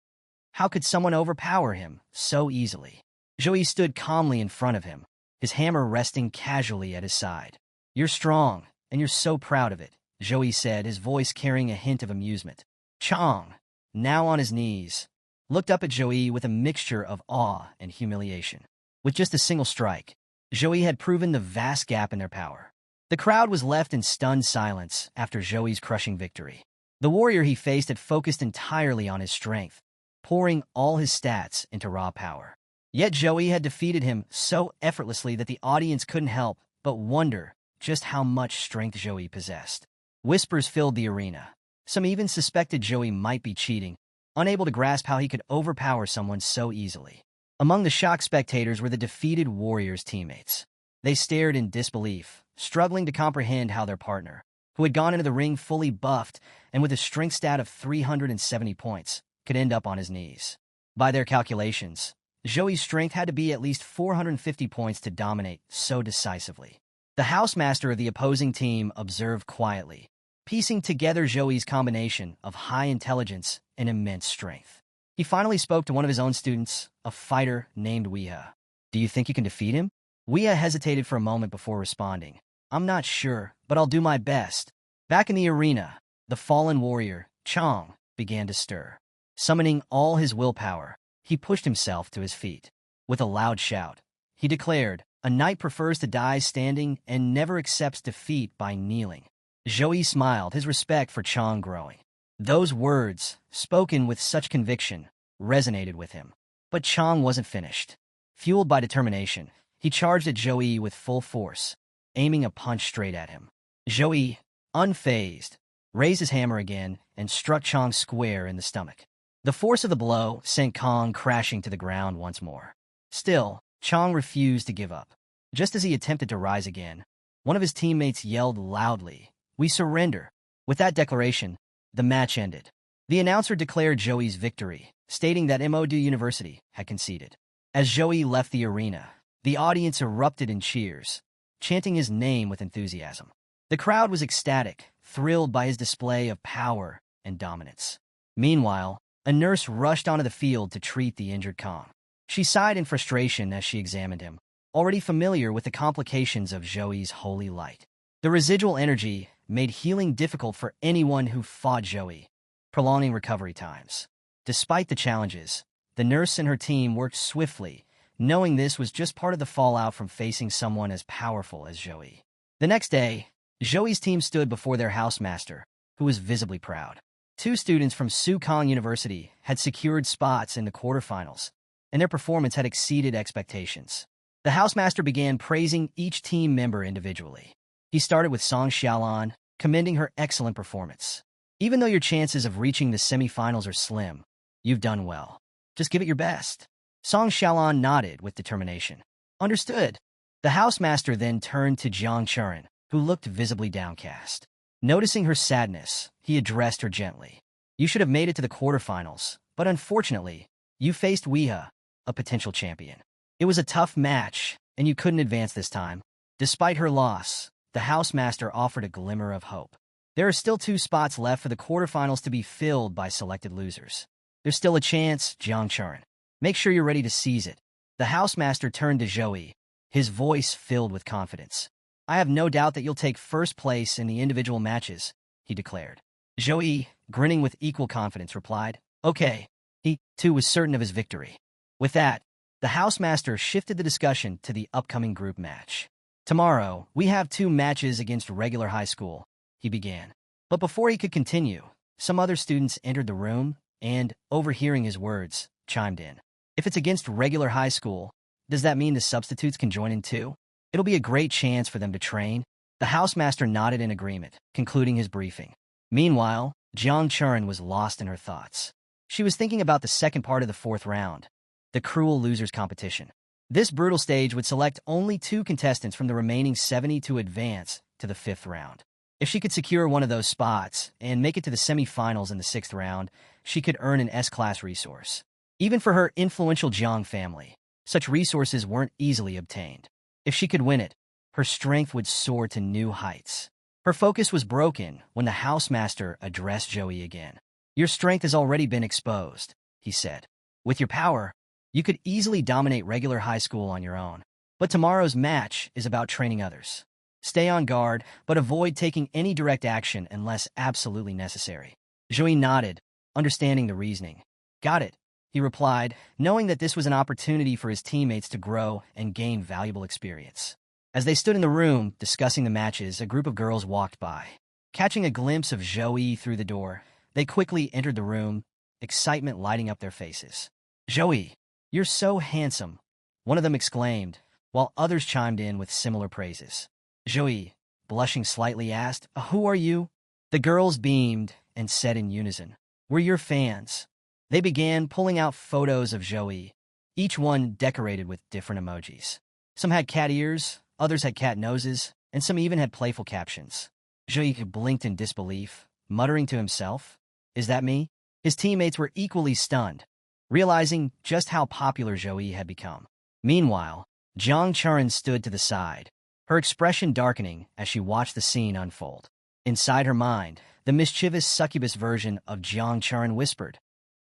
How could someone overpower him so easily? Joey stood calmly in front of him, his hammer resting casually at his side. You're strong, and you're so proud of it, Joey said, his voice carrying a hint of amusement. Chong, now on his knees, looked up at Joey with a mixture of awe and humiliation. With just a single strike, Joey had proven the vast gap in their power. The crowd was left in stunned silence after Joey's crushing victory. The warrior he faced had focused entirely on his strength, pouring all his stats into raw power. Yet Joey had defeated him so effortlessly that the audience couldn't help but wonder just how much strength Joey possessed. Whispers filled the arena. Some even suspected Joey might be cheating, unable to grasp how he could overpower someone so easily. Among the shocked spectators were the defeated warrior's teammates. They stared in disbelief, struggling to comprehend how their partner, who had gone into the ring fully buffed and with a strength stat of 370 points, could end up on his knees. By their calculations, Joey's strength had to be at least 450 points to dominate so decisively. The housemaster of the opposing team observed quietly, piecing together Joey's combination of high intelligence and immense strength. He finally spoke to one of his own students, a fighter named Weeha. Do you think you can defeat him? Weeha hesitated for a moment before responding. I'm not sure, but I'll do my best. Back in the arena, the fallen warrior, Chong, began to stir. Summoning all his willpower, he pushed himself to his feet. With a loud shout, he declared, a knight prefers to die standing and never accepts defeat by kneeling. Joey smiled, his respect for Chong growing. Those words, spoken with such conviction, resonated with him. But Chong wasn't finished. Fueled by determination, he charged at Joey with full force, aiming a punch straight at him. Joey, unfazed, raised his hammer again and struck Chong square in the stomach. The force of the blow sent Chong crashing to the ground once more. Still, Chong refused to give up. Just as he attempted to rise again, one of his teammates yelled loudly, "We surrender." With that declaration, the match ended. The announcer declared Joey's victory, stating that MOD University had conceded. As Joey left the arena, the audience erupted in cheers, chanting his name with enthusiasm. The crowd was ecstatic, thrilled by his display of power and dominance. Meanwhile, a nurse rushed onto the field to treat the injured Chong. She sighed in frustration as she examined him, already familiar with the complications of Joey's holy light. The residual energy made healing difficult for anyone who fought Joey, prolonging recovery times. Despite the challenges, the nurse and her team worked swiftly, knowing this was just part of the fallout from facing someone as powerful as Joey. The next day, Joey's team stood before their housemaster, who was visibly proud. 2 students from Sukong University had secured spots in the quarterfinals, and their performance had exceeded expectations. The housemaster began praising each team member individually. He started with Song Xiaolan, commending her excellent performance. Even though your chances of reaching the semifinals are slim, you've done well. Just give it your best. Song Xiaolan nodded with determination. Understood. The housemaster then turned to Jiang Churen, who looked visibly downcast. Noticing her sadness, he addressed her gently. You should have made it to the quarterfinals, but unfortunately, you faced Weeha, a potential champion. It was a tough match, and you couldn't advance this time. Despite her loss, the housemaster offered a glimmer of hope. There are still 2 spots left for the quarterfinals to be filled by selected losers. There's still a chance, Jiang Churen. Make sure you're ready to seize it. The housemaster turned to Joey, his voice filled with confidence. I have no doubt that you'll take first place in the individual matches, he declared. Joey, grinning with equal confidence, replied, Okay. He, too, was certain of his victory. With that, the housemaster shifted the discussion to the upcoming group match. Tomorrow, we have 2 matches against regular high school, he began. But before he could continue, some other students entered the room and, overhearing his words, chimed in. If it's against regular high school, does that mean the substitutes can join in too? It'll be a great chance for them to train. The housemaster nodded in agreement, concluding his briefing. Meanwhile, Jiang Churin was lost in her thoughts. She was thinking about the second part of the 4th round, the cruel losers competition. This brutal stage would select only 2 contestants from the remaining 70 to advance to the 5th round. If she could secure one of those spots and make it to the semi-finals in the 6th round, she could earn an S-class resource. Even for her influential Jiang family, such resources weren't easily obtained. If she could win it, her strength would soar to new heights. Her focus was broken when the housemaster addressed Joey again. Your strength has already been exposed, he said. With your power, you could easily dominate regular high school on your own. But tomorrow's match is about training others. Stay on guard, but avoid taking any direct action unless absolutely necessary. Joey nodded, understanding the reasoning. Got it, he replied, knowing that this was an opportunity for his teammates to grow and gain valuable experience. As they stood in the room discussing the matches, a group of girls walked by. Catching a glimpse of Joey through the door, they quickly entered the room, excitement lighting up their faces. Joey, you're so handsome, one of them exclaimed, while others chimed in with similar praises. Joey, blushing slightly, asked, Who are you? The girls beamed and said in unison, We're your fans. They began pulling out photos of Joey, each one decorated with different emojis. Some had cat ears, others had cat noses, and some even had playful captions. Joey blinked in disbelief, muttering to himself, Is that me? His teammates were equally stunned, realizing just how popular Joey had become. Meanwhile, Jiang Churin stood to the side, her expression darkening as she watched the scene unfold. Inside her mind, the mischievous succubus version of Jiang Churin whispered,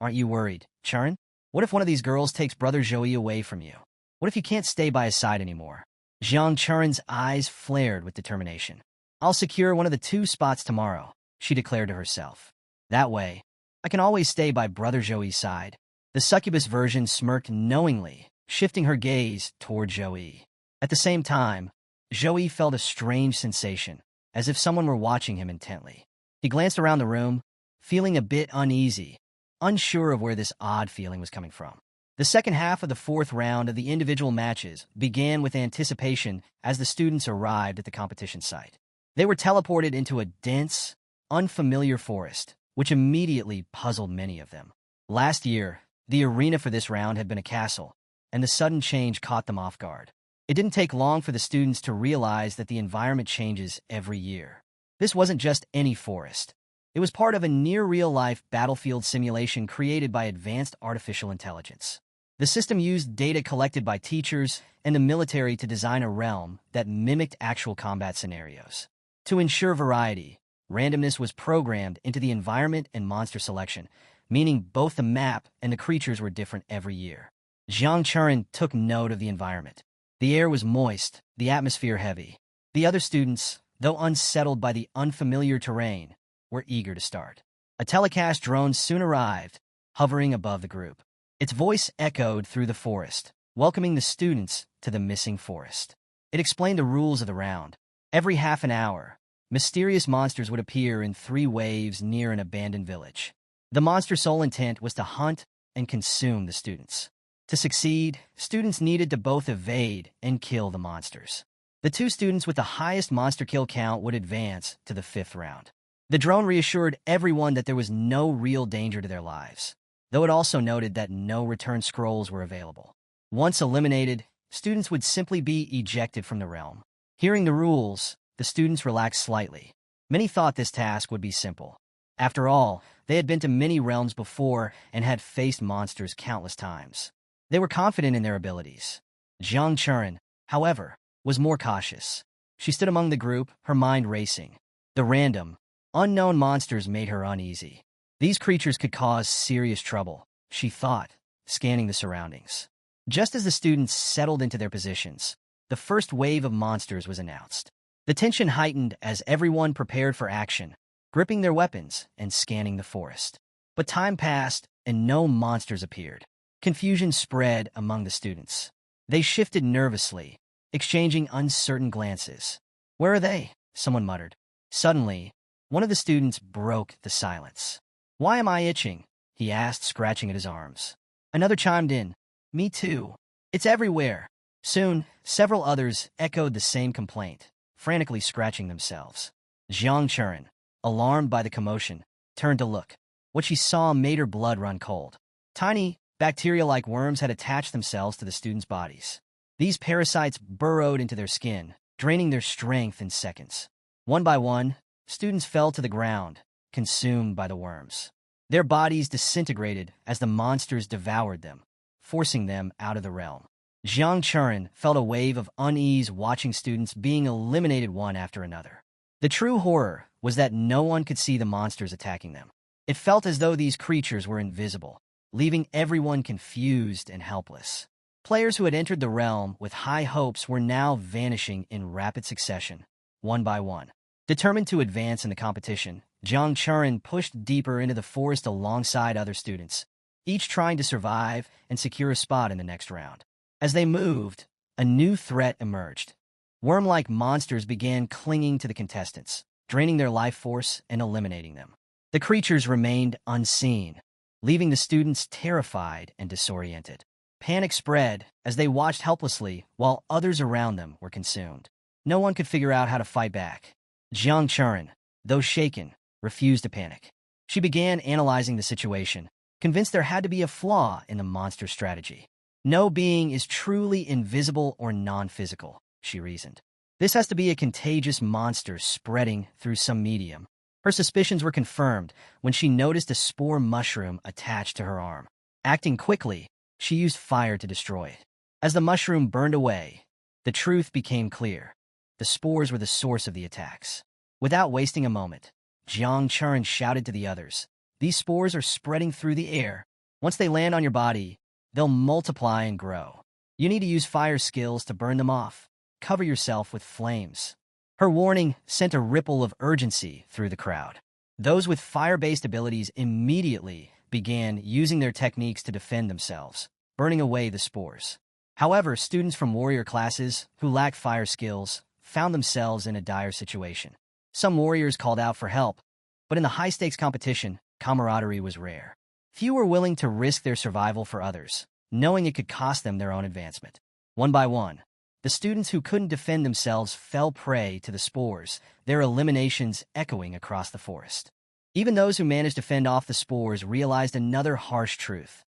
Aren't you worried, Churin? What if one of these girls takes brother Joey away from you? What if you can't stay by his side anymore? Jiang Churin's eyes flared with determination. I'll secure one of the 2 spots tomorrow, she declared to herself. That way, I can always stay by brother Joey's side. The succubus version smirked knowingly, shifting her gaze toward Joey. At the same time, Joey felt a strange sensation, as if someone were watching him intently. He glanced around the room, feeling a bit uneasy, unsure of where this odd feeling was coming from. The second half of the 4th round of the individual matches began with anticipation as the students arrived at the competition site. They were teleported into a dense, unfamiliar forest, which immediately puzzled many of them. Last year, the arena for this round had been a castle, and the sudden change caught them off guard. It didn't take long for the students to realize that the environment changes every year. This wasn't just any forest. It was part of a near-real-life battlefield simulation created by advanced artificial intelligence. The system used data collected by teachers and the military to design a realm that mimicked actual combat scenarios. To ensure variety, randomness was programmed into the environment and monster selection, meaning both the map and the creatures were different every year. Jiang Churin took note of the environment. The air was moist, the atmosphere heavy. The other students, though unsettled by the unfamiliar terrain, were eager to start. A telecast drone soon arrived, hovering above the group. Its voice echoed through the forest, welcoming the students to the missing forest. It explained the rules of the round. Every half an hour, mysterious monsters would appear in 3 waves near an abandoned village. The monster's sole intent was to hunt and consume the students. To succeed, students needed to both evade and kill the monsters. The 2 students with the highest monster kill count would advance to the 5th round. The drone reassured everyone that there was no real danger to their lives, though it also noted that no return scrolls were available. Once eliminated, students would simply be ejected from the realm. Hearing the rules, the students relaxed slightly. Many thought this task would be simple. After all, they had been to many realms before and had faced monsters countless times. They were confident in their abilities. Jiang Churin, however, was more cautious. She stood among the group, her mind racing. The random, unknown monsters made her uneasy. These creatures could cause serious trouble, she thought, scanning the surroundings. Just as the students settled into their positions, the first wave of monsters was announced. The tension heightened as everyone prepared for action, gripping their weapons and scanning the forest. But time passed, and no monsters appeared. Confusion spread among the students. They shifted nervously, exchanging uncertain glances. "Where are they?" someone muttered. Suddenly, one of the students broke the silence. "Why am I itching?" he asked, scratching at his arms. Another chimed in, "Me too. It's everywhere." Soon, several others echoed the same complaint, frantically scratching themselves. Jiang Churin, alarmed by the commotion, turned to look. What she saw made her blood run cold. Tiny, bacteria-like worms had attached themselves to the students' bodies. These parasites burrowed into their skin, draining their strength in seconds. One by one, students fell to the ground, consumed by the worms. Their bodies disintegrated as the monsters devoured them, forcing them out of the realm. Jiang Churin felt a wave of unease watching students being eliminated one after another. The true horror was that no one could see the monsters attacking them. It felt as though these creatures were invisible, leaving everyone confused and helpless. Players who had entered the realm with high hopes were now vanishing in rapid succession, one by one. Determined to advance in the competition, Jiang Churin pushed deeper into the forest alongside other students, each trying to survive and secure a spot in the next round. As they moved, a new threat emerged. Worm-like monsters began clinging to the contestants, draining their life force and eliminating them. The creatures remained unseen, leaving the students terrified and disoriented. Panic spread as they watched helplessly while others around them were consumed. No one could figure out how to fight back. Jiang Churin, though shaken, refused to panic. She began analyzing the situation, convinced there had to be a flaw in the monster strategy. No being is truly invisible or non-physical, she reasoned. This has to be a contagious monster spreading through some medium. Her suspicions were confirmed when she noticed a spore mushroom attached to her arm. Acting quickly, she used fire to destroy it. As the mushroom burned away, the truth became clear. The spores were the source of the attacks. Without wasting a moment, Jiang Churin shouted to the others, "These spores are spreading through the air. Once they land on your body, they'll multiply and grow. You need to use fire skills to burn them off. Cover yourself with flames." Her warning sent a ripple of urgency through the crowd. Those with fire-based abilities immediately began using their techniques to defend themselves, burning away the spores. However, students from warrior classes who lacked fire skills found themselves in a dire situation. Some warriors called out for help, but in the high-stakes competition, camaraderie was rare. Few were willing to risk their survival for others, knowing it could cost them their own advancement. One by one, the students who couldn't defend themselves fell prey to the spores, their eliminations echoing across the forest. Even those who managed to fend off the spores realized another harsh truth.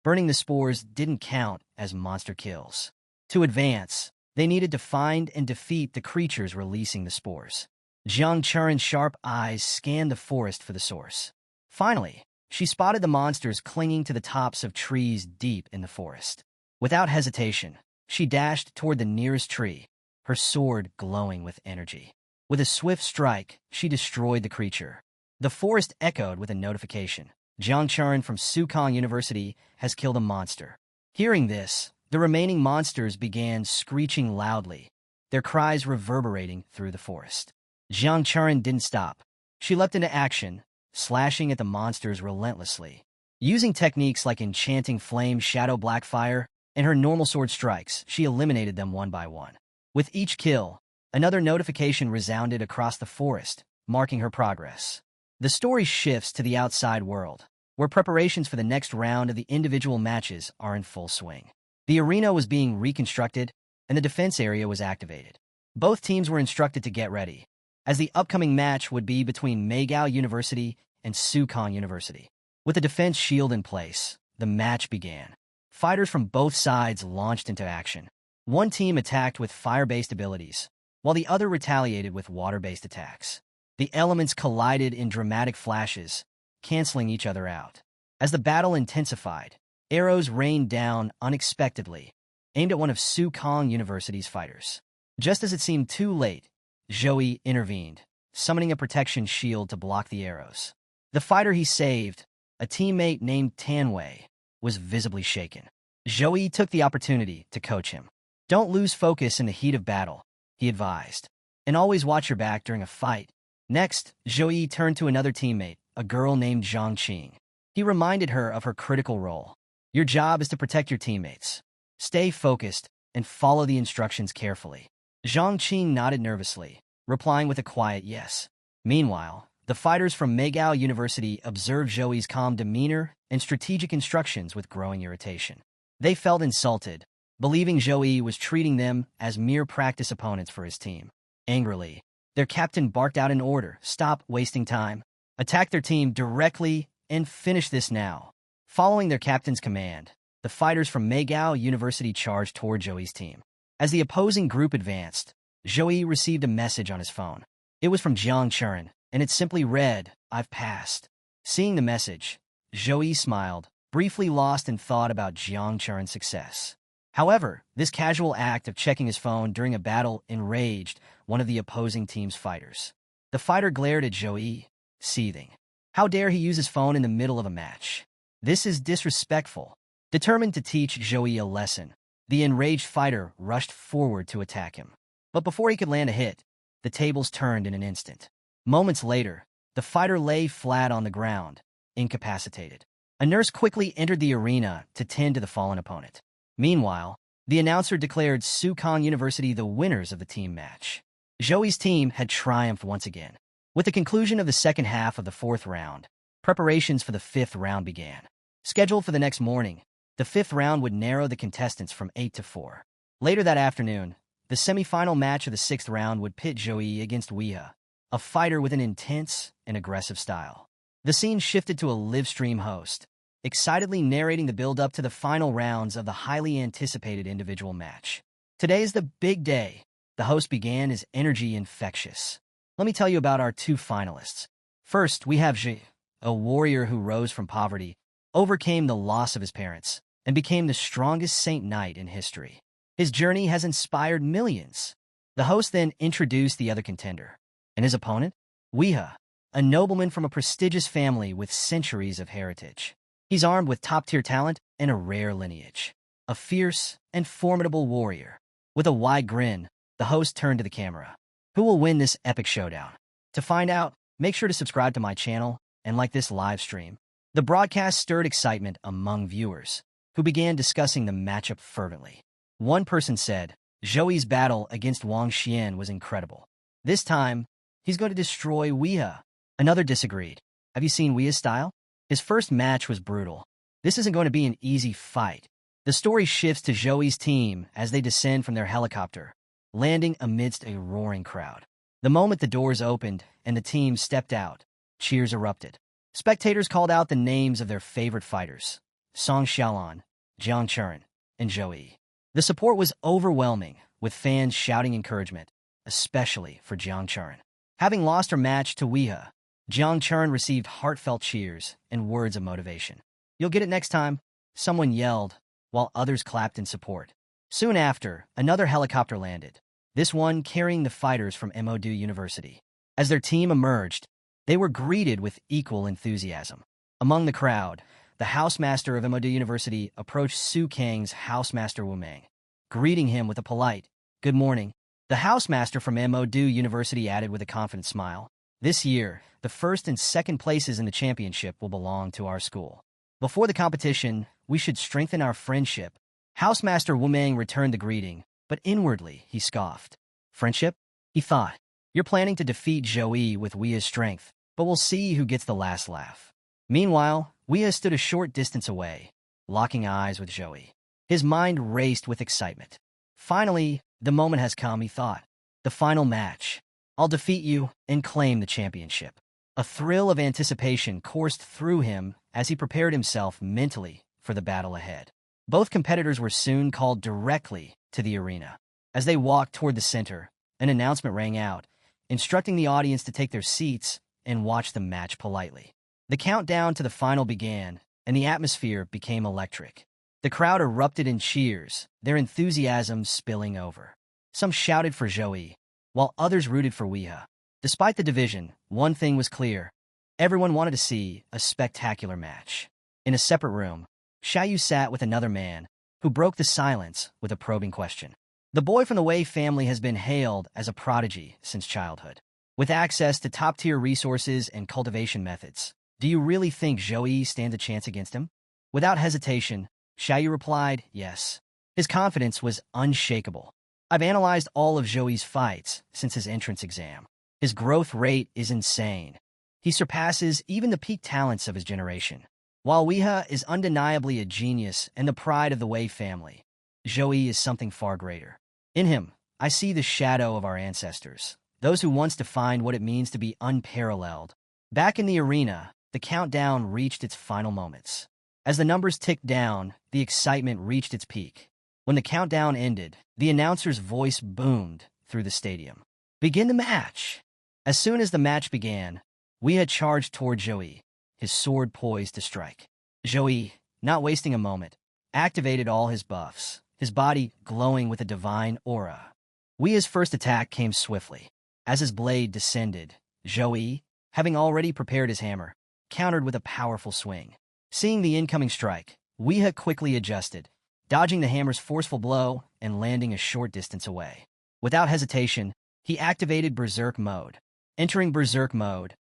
Burning the spores didn't count as monster kills. To advance, they needed to find and defeat the creatures releasing the spores. Jiang Churin's sharp eyes scanned the forest for the source. Finally, she spotted the monsters clinging to the tops of trees deep in the forest. Without hesitation, she dashed toward the nearest tree, her sword glowing with energy. With a swift strike, she destroyed the creature. The forest echoed with a notification. Jiang Churin from Sukong University has killed a monster. Hearing this, the remaining monsters began screeching loudly, their cries reverberating through the forest. Jiang Churin didn't stop. She leapt into action, slashing at the monsters relentlessly. Using techniques like enchanting flame, shadow black fire, and her normal sword strikes, she eliminated them one by one. With each kill, another notification resounded across the forest, marking her progress. The story shifts to the outside world, where preparations for the next round of the individual matches are in full swing. The arena was being reconstructed, and the defense area was activated. Both teams were instructed to get ready, as the upcoming match would be between Meigao University and Sukong University. With the defense shield in place, the match began. Fighters from both sides launched into action. One team attacked with fire-based abilities, while the other retaliated with water-based attacks. The elements collided in dramatic flashes, canceling each other out. As the battle intensified, arrows rained down unexpectedly, aimed at one of Sukong University's fighters. Just as it seemed too late, Zhou intervened, summoning a protection shield to block the arrows. The fighter he saved, a teammate named Tanwei, was visibly shaken. Zhou took the opportunity to coach him. "Don't lose focus in the heat of battle," he advised, "and always watch your back during a fight." Next, Zhou turned to another teammate, a girl named Zhang Qing. He reminded her of her critical role. "Your job is to protect your teammates. Stay focused and follow the instructions carefully. Zhang Qing nodded nervously, replying with a quiet yes. Meanwhile, the fighters from Meigao University observed Zhouyi's calm demeanor and strategic instructions with growing irritation. They felt insulted, believing Zhouyi was treating them as mere practice opponents for his team. Angrily, their captain barked out an order: "Stop wasting time. Attack their team directly and finish this now." Following their captain's command, the fighters from Meigao University charged toward Zhouyi's team. As the opposing group advanced, Zhouyi received a message on his phone. It was from Jiang Churen, and it simply read, "I've passed." Seeing the message, Zhouyi smiled, briefly lost in thought about Jiang Churen's success. However, this casual act of checking his phone during a battle enraged one of the opposing team's fighters. The fighter glared at Zhouyi, seething. How dare he use his phone in the middle of a match? This is disrespectful. Determined to teach Zhouyi a lesson, the enraged fighter rushed forward to attack him. But before he could land a hit, the tables turned in an instant. Moments later, the fighter lay flat on the ground, incapacitated. A nurse quickly entered the arena to tend to the fallen opponent. Meanwhile, the announcer declared Sukong University the winners of the team match. Zhouyi's team had triumphed once again. With the conclusion of the second half of the fourth round, preparations for the fifth round began. Scheduled for the next morning, the fifth round would narrow the contestants from 8 to 4. Later that afternoon, the semi-final match of the sixth round would pit Zhouyi against Weeha, a fighter with an intense and aggressive style. The scene shifted to a live-stream host, excitedly narrating the build-up to the final rounds of the highly anticipated individual match. Today is the big day. The host began his energy infectious. Let me tell you about our two finalists. First, we have Zhi, a warrior who rose from poverty, overcame the loss of his parents, and became the strongest saint knight in history. His journey has inspired millions. The host then introduced the other contender, and his opponent, Weeha, a nobleman from a prestigious family with centuries of heritage. He's armed with top-tier talent and a rare lineage. A fierce and formidable warrior. With a wide grin, the host turned to the camera. Who will win this epic showdown? To find out, make sure to subscribe to my channel and like this live stream. The broadcast stirred excitement among viewers, who began discussing the matchup fervently. One person said, Zhouyi's battle against Wang Xian was incredible. This time, he's going to destroy Weeha. Another disagreed. Have you seen Weeha's style? His first match was brutal. This isn't going to be an easy fight. The story shifts to Zhouyi's team as they descend from their helicopter, landing amidst a roaring crowd. The moment the doors opened and the team stepped out, cheers erupted. Spectators called out the names of their favorite fighters, Song Xiaolan, Jiang Churen, and Zhouyi. The support was overwhelming, with fans shouting encouragement, especially for Jiang Churen. Having lost her match to Weeha, Jiang Churen received heartfelt cheers and words of motivation. "You'll get it next time," someone yelled, while others clapped in support. Soon after, another helicopter landed, this one carrying the fighters from MOD University. As their team emerged, they were greeted with equal enthusiasm. Among the crowd, the housemaster of MOD University approached Su Kang's housemaster Wu Meng, greeting him with a polite, "Good morning." The housemaster from MOD University added with a confident smile, "This year, the first and second places in the championship will belong to our school. Before the competition, we should strengthen our friendship." Housemaster Wu Meng returned the greeting, but inwardly he scoffed. "Friendship?" he thought. "You're planning to defeat Zhouyi with Weeha's strength, but we'll see who gets the last laugh." Meanwhile, Weeha stood a short distance away, locking eyes with Zhouyi. His mind raced with excitement. Finally, the moment has come, he thought. The final match. I'll defeat you and claim the championship. A thrill of anticipation coursed through him as he prepared himself mentally for the battle ahead. Both competitors were soon called directly to the arena. As they walked toward the center, an announcement rang out, instructing the audience to take their seats and watch the match politely. The countdown to the final began, and the atmosphere became electric. The crowd erupted in cheers, their enthusiasm spilling over. Some shouted for Zhouyi, while others rooted for Weeha. Despite the division, one thing was clear. Everyone wanted to see a spectacular match. In a separate room, Xiaoyu sat with another man, who broke the silence with a probing question. The boy from the Wei family has been hailed as a prodigy since childhood. With access to top-tier resources and cultivation methods, do you really think Zhouyi stands a chance against him? Without hesitation, Xiaoyu replied, "Yes. His confidence was unshakable. I've analyzed all of Joey's fights since his entrance exam. His growth rate is insane. He surpasses even the peak talents of his generation. While Weeha is undeniably a genius and the pride of the Wei family, Joey is something far greater. In him, I see the shadow of our ancestors, those who once defined what it means to be unparalleled. Back in the arena, the countdown reached its final moments. As the numbers ticked down, the excitement reached its peak. When the countdown ended, the announcer's voice boomed through the stadium. "Begin the match!" As soon as the match began, Weeha charged toward Joey, his sword poised to strike. Joey, not wasting a moment, activated all his buffs, his body glowing with a divine aura. Weeha's first attack came swiftly. As his blade descended, Joey, having already prepared his hammer, countered with a powerful swing. Seeing the incoming strike, Weeha quickly adjusted, dodging the hammer's forceful blow and landing a short distance away. Without hesitation, he activated Berserk mode. Entering Berserk mode,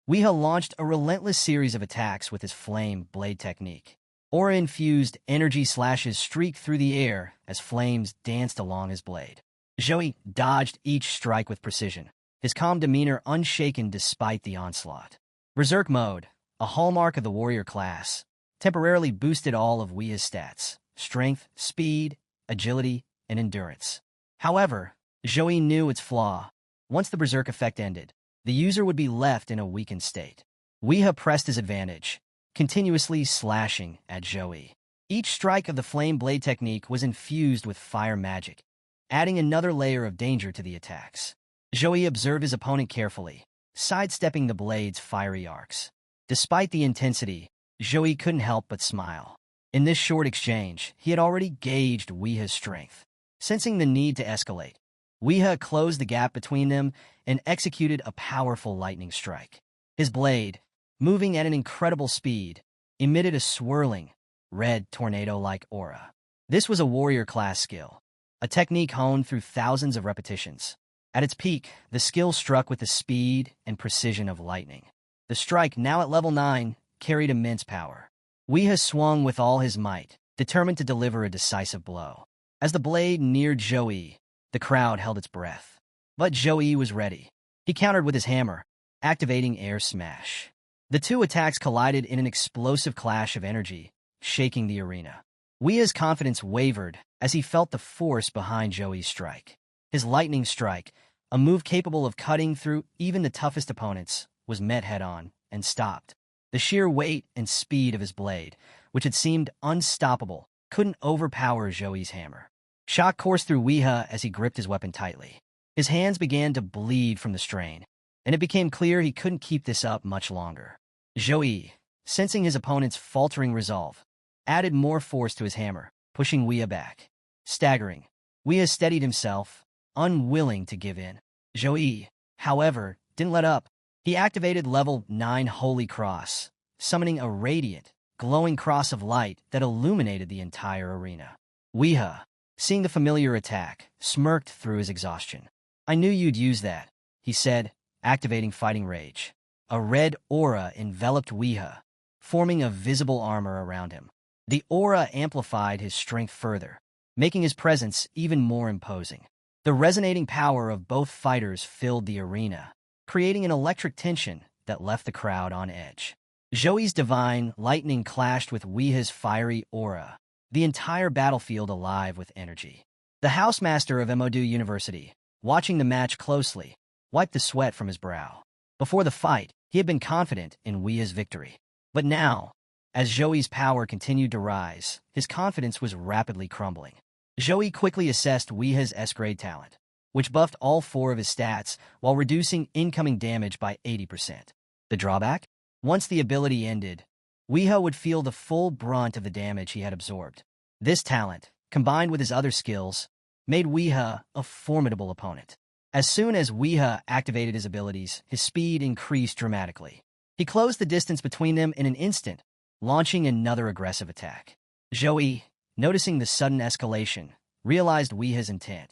Weeha launched a relentless series of attacks with his flame blade technique. Aura-infused energy slashes streaked through the air as flames danced along his blade. Joey dodged each strike with precision, his calm demeanor unshaken despite the onslaught. Berserk mode, a hallmark of the warrior class, temporarily boosted all of Weeha's stats: strength, speed, agility, and endurance. However, Joey knew its flaw. Once the Berserk effect ended, the user would be left in a weakened state. Weeha pressed his advantage, continuously slashing at Joey. Each strike of the flame blade technique was infused with fire magic, adding another layer of danger to the attacks. Joey observed his opponent carefully, sidestepping the blade's fiery arcs. Despite the intensity, Joey couldn't help but smile. In this short exchange, he had already gauged Weeha's strength. Sensing the need to escalate, Weeha closed the gap between them and executed a powerful lightning strike. His blade, moving at an incredible speed, emitted a swirling, red tornado-like aura. This was a warrior-class skill, a technique honed through thousands of repetitions. At its peak, the skill struck with the speed and precision of lightning. The strike, now at level 9, carried immense power. Weeha swung with all his might, determined to deliver a decisive blow. As the blade neared Joey, the crowd held its breath. But Joey was ready. He countered with his hammer, activating Air Smash. The two attacks collided in an explosive clash of energy, shaking the arena. Weeha's confidence wavered as he felt the force behind Joey's strike. His lightning strike, a move capable of cutting through even the toughest opponents, was met head-on and stopped. The sheer weight and speed of his blade, which had seemed unstoppable, couldn't overpower Joey's hammer. Shock coursed through Weeha as he gripped his weapon tightly. His hands began to bleed from the strain, and it became clear he couldn't keep this up much longer. Joey, sensing his opponent's faltering resolve, added more force to his hammer, pushing Weeha back. Staggering, Weeha steadied himself, unwilling to give in. Joey, however, didn't let up. He activated level 9 Holy Cross, summoning a radiant, glowing cross of light that illuminated the entire arena. Weeha, seeing the familiar attack, smirked through his exhaustion. "I knew you'd use that," he said, activating Fighting Rage. A red aura enveloped Weeha, forming a visible armor around him. The aura amplified his strength further, making his presence even more imposing. The resonating power of both fighters filled the arena, creating an electric tension that left the crowd on edge. Joey's divine lightning clashed with Weeha's fiery aura, the entire battlefield alive with energy. The housemaster of Emodu University, watching the match closely, wiped the sweat from his brow. Before the fight, he had been confident in Weeha's victory. But now, as Joey's power continued to rise, his confidence was rapidly crumbling. Joey quickly assessed Weeha's S-grade talent, which buffed all 4 of his stats while reducing incoming damage by 80%. The drawback? Once the ability ended, Weeha would feel the full brunt of the damage he had absorbed. This talent, combined with his other skills, made Weeha a formidable opponent. As soon as Weeha activated his abilities, his speed increased dramatically. He closed the distance between them in an instant, launching another aggressive attack. Joey, noticing the sudden escalation, realized Weeha's intent.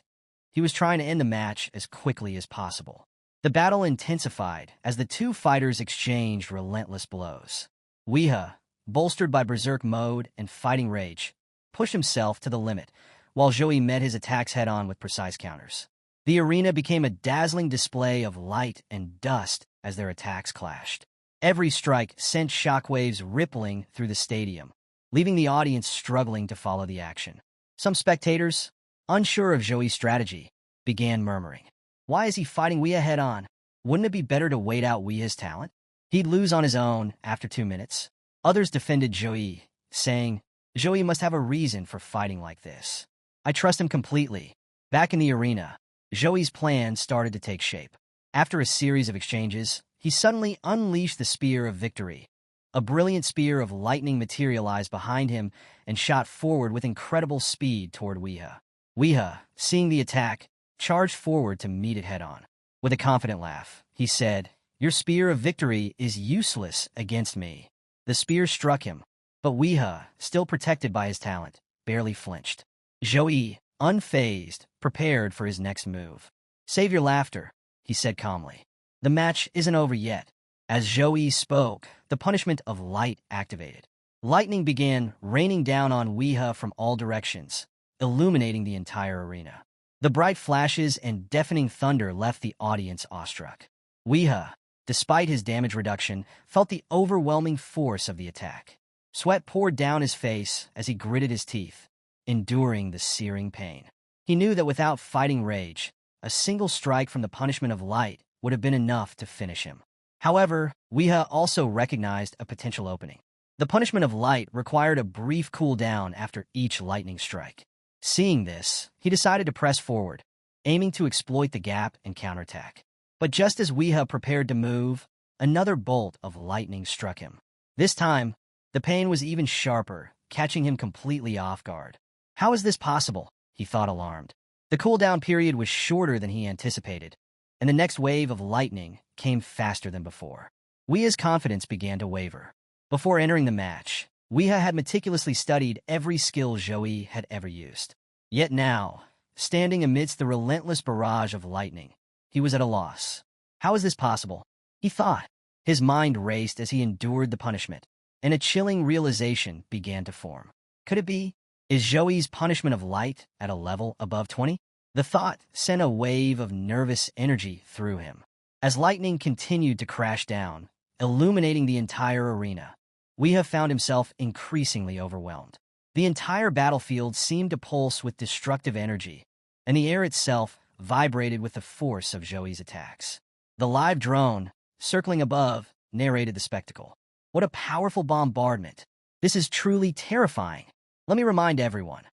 He was trying to end the match as quickly as possible. The battle intensified as the two fighters exchanged relentless blows. Weeha, bolstered by Berserk mode and Fighting Rage, pushed himself to the limit, while Joey met his attacks head-on with precise counters. The arena became a dazzling display of light and dust as their attacks clashed. Every strike sent shockwaves rippling through the stadium, leaving the audience struggling to follow the action. Some spectators, unsure of Joey's strategy, began murmuring, "Why is he fighting Weah head-on? Wouldn't it be better to wait out Weah's talent? He'd lose on his own after 2 minutes." Others defended Joey, saying, "Joey must have a reason for fighting like this. I trust him completely." Back in the arena, Joey's plan started to take shape. After a series of exchanges, he suddenly unleashed the Spear of Victory. A brilliant spear of lightning materialized behind him and shot forward with incredible speed toward Weah. Weah, seeing the attack, charged forward to meet it head-on. With a confident laugh, he said, "Your Spear of Victory is useless against me." The spear struck him, but Weah, still protected by his talent, barely flinched. Joey, unfazed, prepared for his next move. "Save your laughter," he said calmly. "The match isn't over yet." As Joey spoke, the punishment of light activated. Lightning began raining down on Weah from all directions, illuminating the entire arena. The bright flashes and deafening thunder left the audience awestruck. Weah, despite his damage reduction, felt the overwhelming force of the attack. Sweat poured down his face as he gritted his teeth, enduring the searing pain. He knew that without fighting rage, a single strike from the punishment of light would have been enough to finish him. However, Weah also recognized a potential opening. The punishment of light required a brief cooldown after each lightning strike. Seeing this, he decided to press forward, aiming to exploit the gap and counterattack. But just as Weah prepared to move, another bolt of lightning struck him. This time, the pain was even sharper, catching him completely off guard. How is this possible? He thought, alarmed. The cooldown period was shorter than he anticipated, and the next wave of lightning came faster than before. Weah's confidence began to waver. Before entering the match, Weah had meticulously studied every skill Joey had ever used. Yet now, standing amidst the relentless barrage of lightning, he was at a loss. How is this possible? He thought. His mind raced as he endured the punishment, and a chilling realization began to form. Could it be? Is Joey's punishment of light at a level above 20? The thought sent a wave of nervous energy through him. As lightning continued to crash down, illuminating the entire arena, Weah found himself increasingly overwhelmed. The entire battlefield seemed to pulse with destructive energy, and the air itself vibrated with the force of Joey's attacks. The live drone, circling above, narrated the spectacle. What a powerful bombardment. This is truly terrifying. Let me remind everyone.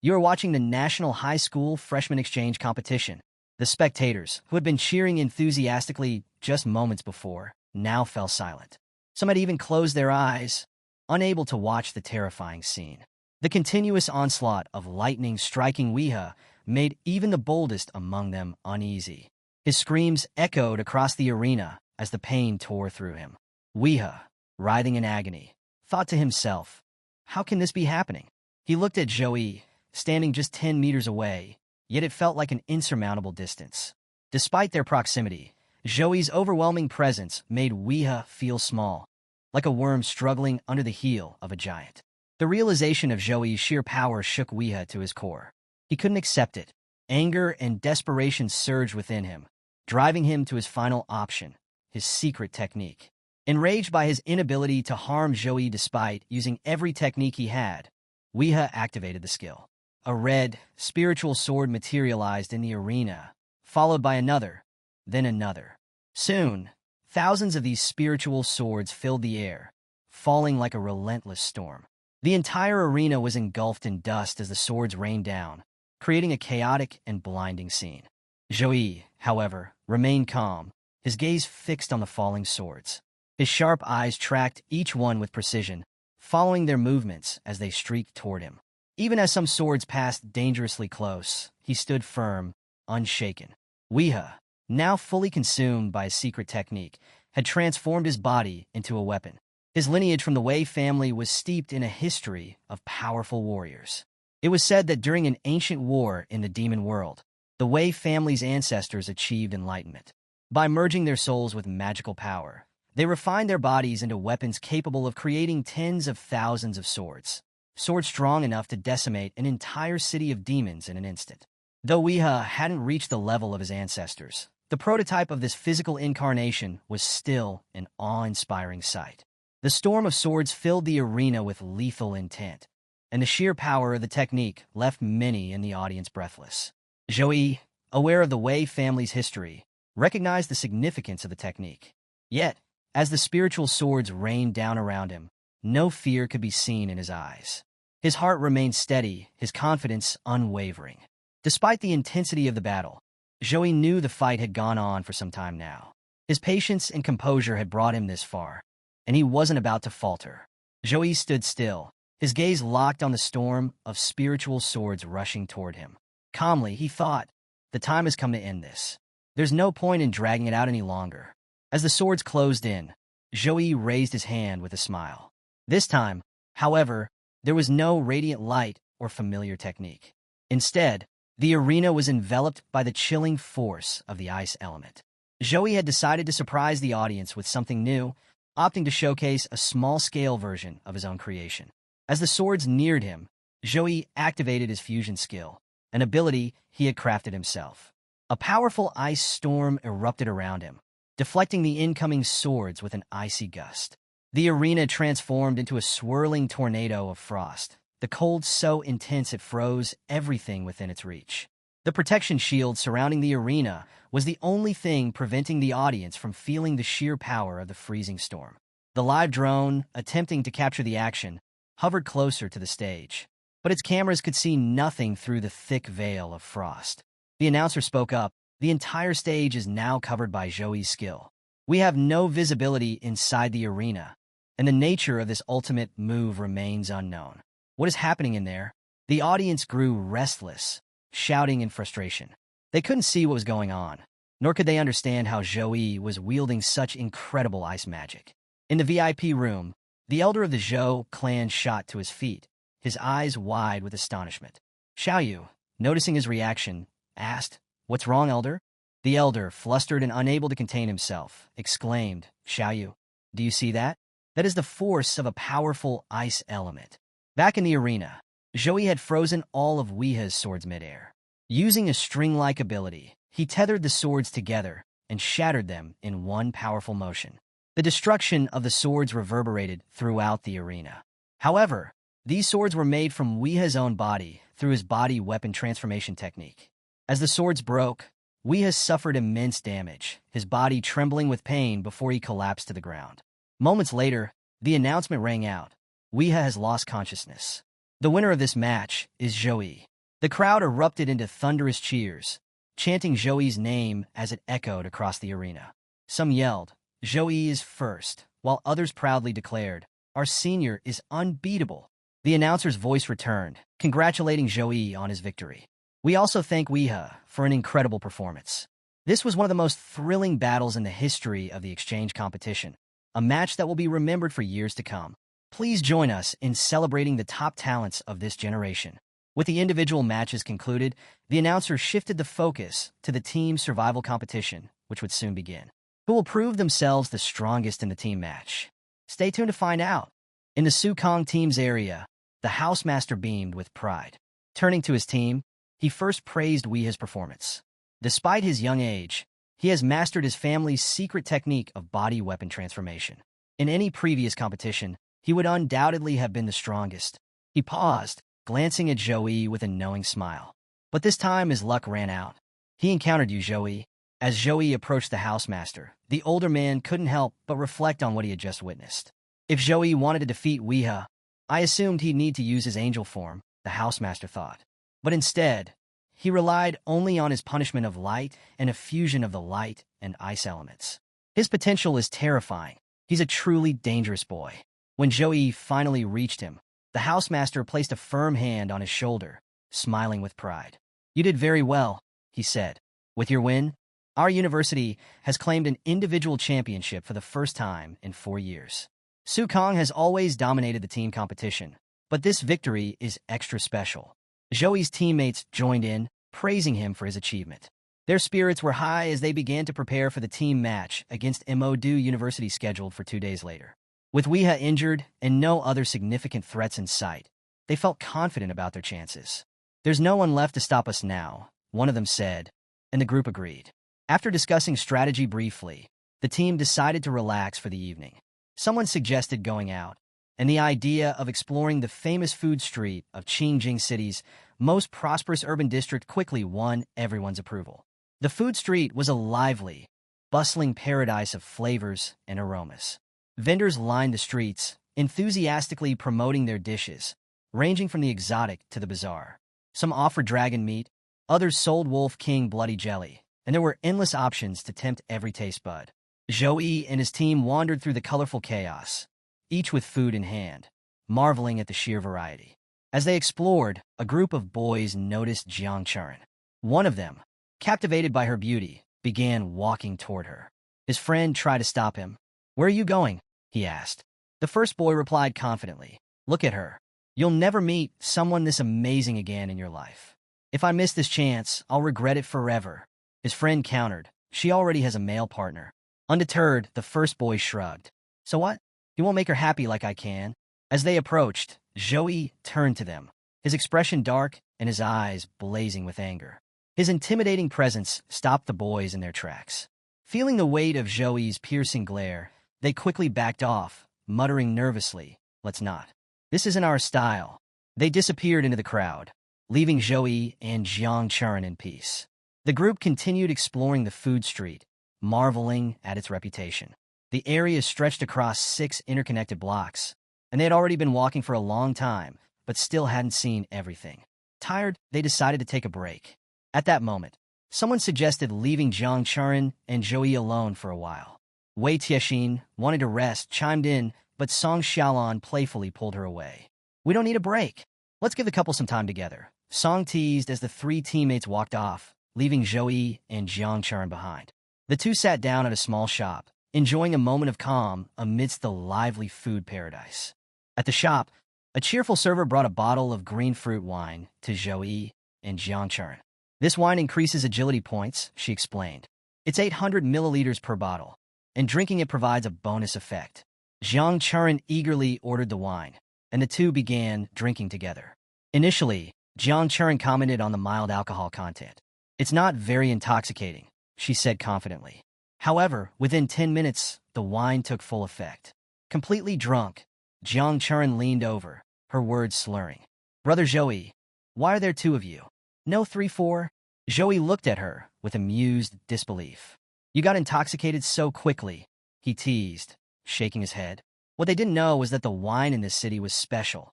You are watching the National High School Freshman Exchange Competition. The spectators, who had been cheering enthusiastically just moments before, now fell silent. Some had even closed their eyes, unable to watch the terrifying scene. The continuous onslaught of lightning striking Weah made even the boldest among them uneasy. His screams echoed across the arena as the pain tore through him. Weah, writhing in agony, thought to himself, how can this be happening? He looked at Joey, standing just 10 meters away, yet it felt like an insurmountable distance. Despite their proximity, Joey's overwhelming presence made Weah feel small, like a worm struggling under the heel of a giant. The realization of Joey's sheer power shook Weah to his core. He couldn't accept it. Anger and desperation surged within him, driving him to his final option, his secret technique. Enraged by his inability to harm Joey despite using every technique he had, Weah activated the skill. A red, spiritual sword materialized in the arena, followed by another, then another. Soon, thousands of these spiritual swords filled the air, falling like a relentless storm. The entire arena was engulfed in dust as the swords rained down, creating a chaotic and blinding scene. Joey, however, remained calm, his gaze fixed on the falling swords. His sharp eyes tracked each one with precision, following their movements as they streaked toward him. Even as some swords passed dangerously close, he stood firm, unshaken. Weah, now fully consumed by his secret technique, had transformed his body into a weapon. His lineage from the Wei family was steeped in a history of powerful warriors. It was said that during an ancient war in the demon world, the Wei family's ancestors achieved enlightenment. By merging their souls with magical power, they refined their bodies into weapons capable of creating tens of thousands of swords. swords strong enough to decimate an entire city of demons in an instant. Though Weeha hadn't reached the level of his ancestors, the prototype of this physical incarnation was still an awe-inspiring sight. The storm of swords filled the arena with lethal intent, and the sheer power of the technique left many in the audience breathless. Joey, aware of the Wei family's history, recognized the significance of the technique. Yet, as the spiritual swords rained down around him, no fear could be seen in his eyes. His heart remained steady, his confidence unwavering. Despite the intensity of the battle, Joey knew the fight had gone on for some time now. His patience and composure had brought him this far, and he wasn't about to falter. Joey stood still, his gaze locked on the storm of spiritual swords rushing toward him. Calmly, he thought, the time has come to end this. There's no point in dragging it out any longer. As the swords closed in, Joey raised his hand with a smile. This time, however, there was no radiant light or familiar technique. Instead, the arena was enveloped by the chilling force of the ice element. Joey had decided to surprise the audience with something new, opting to showcase a small-scale version of his own creation. As the swords neared him, Joey activated his fusion skill, an ability he had crafted himself. A powerful ice storm erupted around him, deflecting the incoming swords with an icy gust. The arena transformed into a swirling tornado of frost, the cold so intense it froze everything within its reach. The protection shield surrounding the arena was the only thing preventing the audience from feeling the sheer power of the freezing storm. The live drone, attempting to capture the action, hovered closer to the stage, but its cameras could see nothing through the thick veil of frost. The announcer spoke up, "The entire stage is now covered by Joey's skill. We have no visibility inside the arena, and the nature of this ultimate move remains unknown. What is happening in there?" The audience grew restless, shouting in frustration. They couldn't see what was going on, nor could they understand how Joey was wielding such incredible ice magic. In the VIP room, the elder of the Zhou clan shot to his feet, his eyes wide with astonishment. Xiaoyu, noticing his reaction, asked, "What's wrong, elder?" The elder, flustered and unable to contain himself, exclaimed, "Xiaoyu, do you see that? That is the force of a powerful ice element." Back in the arena, Joey had frozen all of Weeha's swords midair. Using a string-like ability, he tethered the swords together and shattered them in one powerful motion. The destruction of the swords reverberated throughout the arena. However, these swords were made from Weeha's own body through his body weapon transformation technique. As the swords broke, Weeha suffered immense damage, his body trembling with pain before he collapsed to the ground. Moments later, the announcement rang out, "Weeha has lost consciousness. The winner of this match is Joey." The crowd erupted into thunderous cheers, chanting Joey's name as it echoed across the arena. Some yelled, "Joey is first," while others proudly declared, "Our senior is unbeatable." The announcer's voice returned, congratulating Joey on his victory. "We also thank Weeha for an incredible performance. This was one of the most thrilling battles in the history of the exchange competition, a match that will be remembered for years to come. Please join us in celebrating the top talents of this generation." With the individual matches concluded, the announcer shifted the focus to the team survival competition, which would soon begin. Who will prove themselves the strongest in the team match? Stay tuned to find out. In the Sukong team's area, the housemaster beamed with pride. Turning to his team, he first praised Weeha's performance. Despite his young age, he has mastered his family's secret technique of body weapon transformation. In any previous competition, he would undoubtedly have been the strongest. He paused, glancing at Joey with a knowing smile. But this time his luck ran out. He encountered you, Joey. As Joey approached the housemaster, the older man couldn't help but reflect on what he had just witnessed. If Joey wanted to defeat Weeha, I assumed he'd need to use his angel form, the housemaster thought. But instead, he relied only on his punishment of light and a fusion of the light and ice elements. His potential is terrifying. He's a truly dangerous boy. When Joey finally reached him, the housemaster placed a firm hand on his shoulder, smiling with pride. "You did very well," he said. "With your win, our university has claimed an individual championship for the first time in 4 years. Sukong has always dominated the team competition, but this victory is extra special." Joey's teammates joined in, praising him for his achievement. Their spirits were high as they began to prepare for the team match against Modu University scheduled for 2 days later. With Weeha injured and no other significant threats in sight, They felt confident about their chances. "There's no one left to stop us now," one of them said, and the group agreed. After discussing strategy briefly, the team decided to relax for the evening. Someone suggested going out, and the idea of exploring the famous food street of Qingjing City's most prosperous urban district quickly won everyone's approval. The food street was a lively, bustling paradise of flavors and aromas. Vendors lined the streets, enthusiastically promoting their dishes, ranging from the exotic to the bizarre. Some offered dragon meat, others sold Wolf King bloody jelly, and there were endless options to tempt every taste bud. Zhou and his team wandered through the colorful chaos, each with food in hand, marveling at the sheer variety. As they explored, a group of boys noticed Jiang Churin. One of them, captivated by her beauty, began walking toward her. His friend tried to stop him. "Where are you going?" he asked. The first boy replied confidently, "Look at her. You'll never meet someone this amazing again in your life. If I miss this chance, I'll regret it forever." His friend countered, "She already has a male partner." Undeterred, the first boy shrugged. "So what? You won't make her happy like I can." As they approached, Zhou turned to them, his expression dark and his eyes blazing with anger. His intimidating presence stopped the boys in their tracks. Feeling the weight of Zhou's piercing glare, they quickly backed off, muttering nervously, "Let's not. This isn't our style." They disappeared into the crowd, leaving Zhou and Jiang Churin in peace. The group continued exploring the food street, marveling at its reputation. The area stretched across 6 interconnected blocks, and they had already been walking for a long time, but still hadn't seen everything. Tired, they decided to take a break. At that moment, someone suggested leaving Jiang Churin and Zhou alone for a while. Wei Tiexin, wanting to rest, chimed in, but Song Xiaolan playfully pulled her away. "We don't need a break. Let's give the couple some time together," Song teased as the 3 teammates walked off, leaving Zhou and Jiang Churin behind. The two sat down at a small shop, enjoying a moment of calm amidst the lively food paradise. At the shop, a cheerful server brought a bottle of green fruit wine to Zhou and Jiang Churin. "This wine increases agility points," she explained. "It's 800 milliliters per bottle, and drinking it provides a bonus effect." Jiang Churin eagerly ordered the wine, and the two began drinking together. Initially, Jiang Churin commented on the mild alcohol content. "It's not very intoxicating," she said confidently. However, within 10 minutes, the wine took full effect. Completely drunk, Jiang Churin leaned over, her words slurring. "Brother Zhou, why are there 2 of you? No 3-4? Zhou looked at her with amused disbelief. "You got intoxicated so quickly," he teased, shaking his head. What they didn't know was that the wine in this city was special.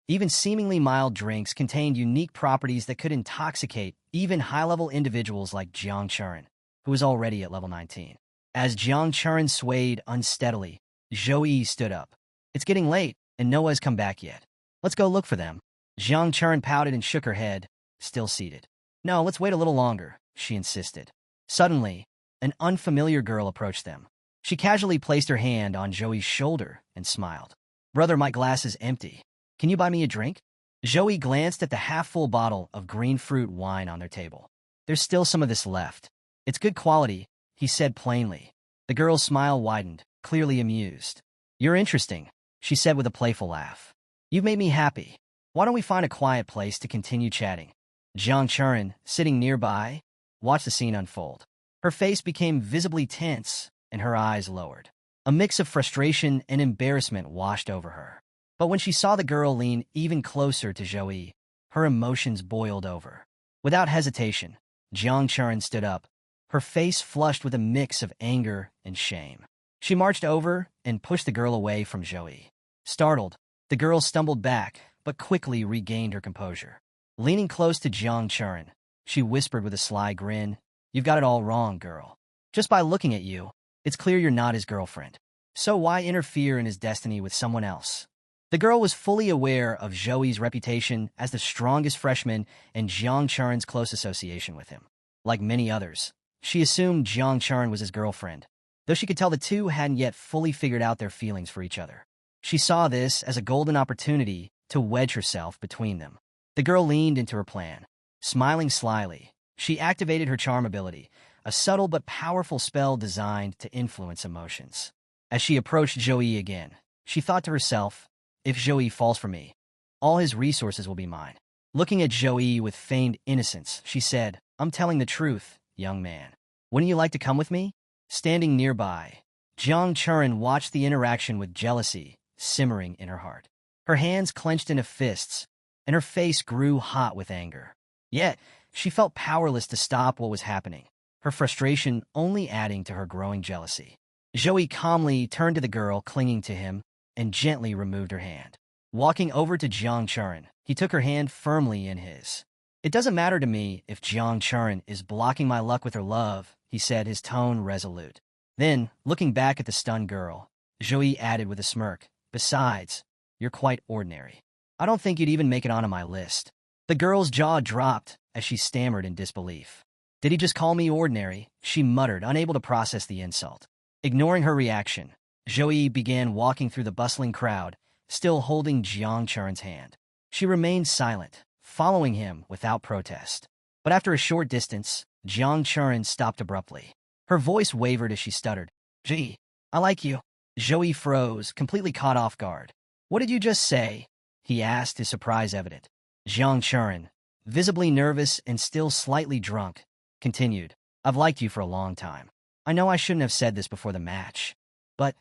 Even seemingly mild drinks contained unique properties that could intoxicate even high-level individuals like Jiang Churin, who was already at level 19. As Jiang Churin swayed unsteadily, Zhou stood up. "It's getting late, and no one has come back yet. Let's go look for them." Jiang Churin pouted and shook her head, still seated. "No, let's wait a little longer," she insisted. Suddenly, an unfamiliar girl approached them. She casually placed her hand on Zhou's shoulder and smiled. "Brother, my glass is empty. Can you buy me a drink?" Zhou glanced at the half-full bottle of green fruit wine on their table. "There's still some of this left. It's good quality," he said plainly. The girl's smile widened, clearly amused. "You're interesting," she said with a playful laugh. "You've made me happy. Why don't we find a quiet place to continue chatting?" Jiang Churin, sitting nearby, watched the scene unfold. Her face became visibly tense, and her eyes lowered. A mix of frustration and embarrassment washed over her. But when she saw the girl lean even closer to Zhou, her emotions boiled over. Without hesitation, Jiang Churin stood up, her face flushed with a mix of anger and shame. She marched over and pushed the girl away from Zhou. Startled, the girl stumbled back, but quickly regained her composure. Leaning close to Jiang Churin, she whispered with a sly grin, "You've got it all wrong, girl. Just by looking at you, it's clear you're not his girlfriend. So why interfere in his destiny with someone else?" The girl was fully aware of Zhou's reputation as the strongest freshman and Jiang Churin's close association with him. Like many others, she assumed Jiang Churin was his girlfriend, though she could tell the two hadn't yet fully figured out their feelings for each other. She saw this as a golden opportunity to wedge herself between them. The girl leaned into her plan. Smiling slyly, she activated her charm ability, a subtle but powerful spell designed to influence emotions. As she approached Zhou again, she thought to herself, "If Zhou falls for me, All his resources will be mine. Looking at Joey with feigned innocence, she said, I'm telling the truth, young man. Wouldn't you like to come with me? Standing nearby, Jiang Churin watched the interaction with jealousy simmering in her heart. Her hands clenched into fists, and her face grew hot with anger. Yet, she felt powerless to stop what was happening, her frustration only adding to her growing jealousy. Joey calmly turned to the girl clinging to him and gently removed her hand. Walking over to Jiang Churin, he took her hand firmly in his. It doesn't matter to me if Jiang Churin is blocking my luck with her love, he said, his tone resolute. Then, looking back at the stunned girl, Joey added with a smirk, besides, you're quite ordinary. I don't think you'd even make it onto my list. The girl's jaw dropped as she stammered in disbelief. Did he just call me ordinary? She muttered, unable to process the insult. Ignoring her reaction, Joey began walking through the bustling crowd, still holding Jiang Churin's hand. She remained silent, following him without protest. But after a short distance, Jiang Churin stopped abruptly. Her voice wavered as she stuttered. Gee, I like you. Joey froze, completely caught off guard. What did you just say? He asked, his surprise evident. Jiang Churin, visibly nervous and still slightly drunk, continued, I've liked you for a long time. I know I shouldn't have said this before the match. But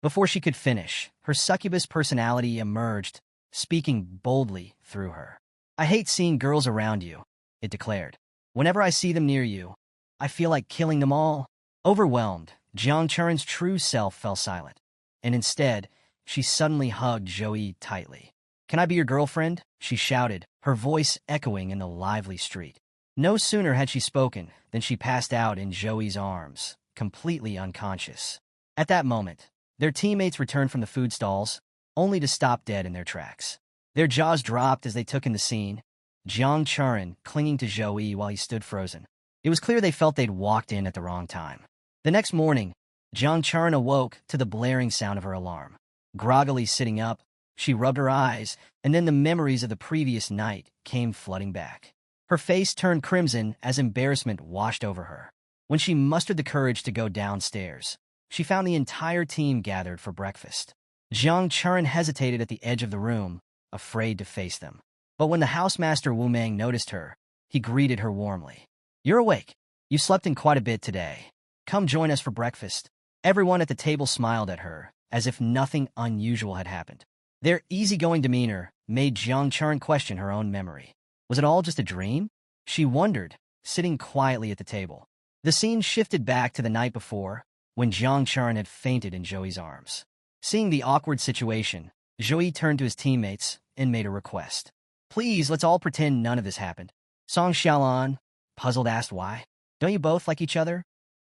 before she could finish, her succubus personality emerged, speaking boldly through her. I hate seeing girls around you, it declared. Whenever I see them near you, I feel like killing them all. Overwhelmed, Jiang Churin's true self fell silent, and instead, she suddenly hugged Joey tightly. Can I be your girlfriend? She shouted, her voice echoing in the lively street. No sooner had she spoken than she passed out in Joey's arms, completely unconscious. At that moment, their teammates returned from the food stalls, only to stop dead in their tracks. Their jaws dropped as they took in the scene, Jiang Churin clinging to Joey while he stood frozen. It was clear they felt they'd walked in at the wrong time. The next morning, Jiang Churin awoke to the blaring sound of her alarm. Groggily sitting up, she rubbed her eyes, and then the memories of the previous night came flooding back. Her face turned crimson as embarrassment washed over her. When she mustered the courage to go downstairs, she found the entire team gathered for breakfast. Jiang Churin hesitated at the edge of the room, afraid to face them. But when the housemaster Wu Meng noticed her, he greeted her warmly. You're awake. You slept in quite a bit today. Come join us for breakfast. Everyone at the table smiled at her, as if nothing unusual had happened. Their easygoing demeanor made Jiang Churin question her own memory. Was it all just a dream? She wondered, sitting quietly at the table. The scene shifted back to the night before, when Jiang Churin had fainted in Joey's arms. Seeing the awkward situation, Joey turned to his teammates and made a request. Please, let's all pretend none of this happened. Song Xiaolan, puzzled, asked why. Don't you both like each other?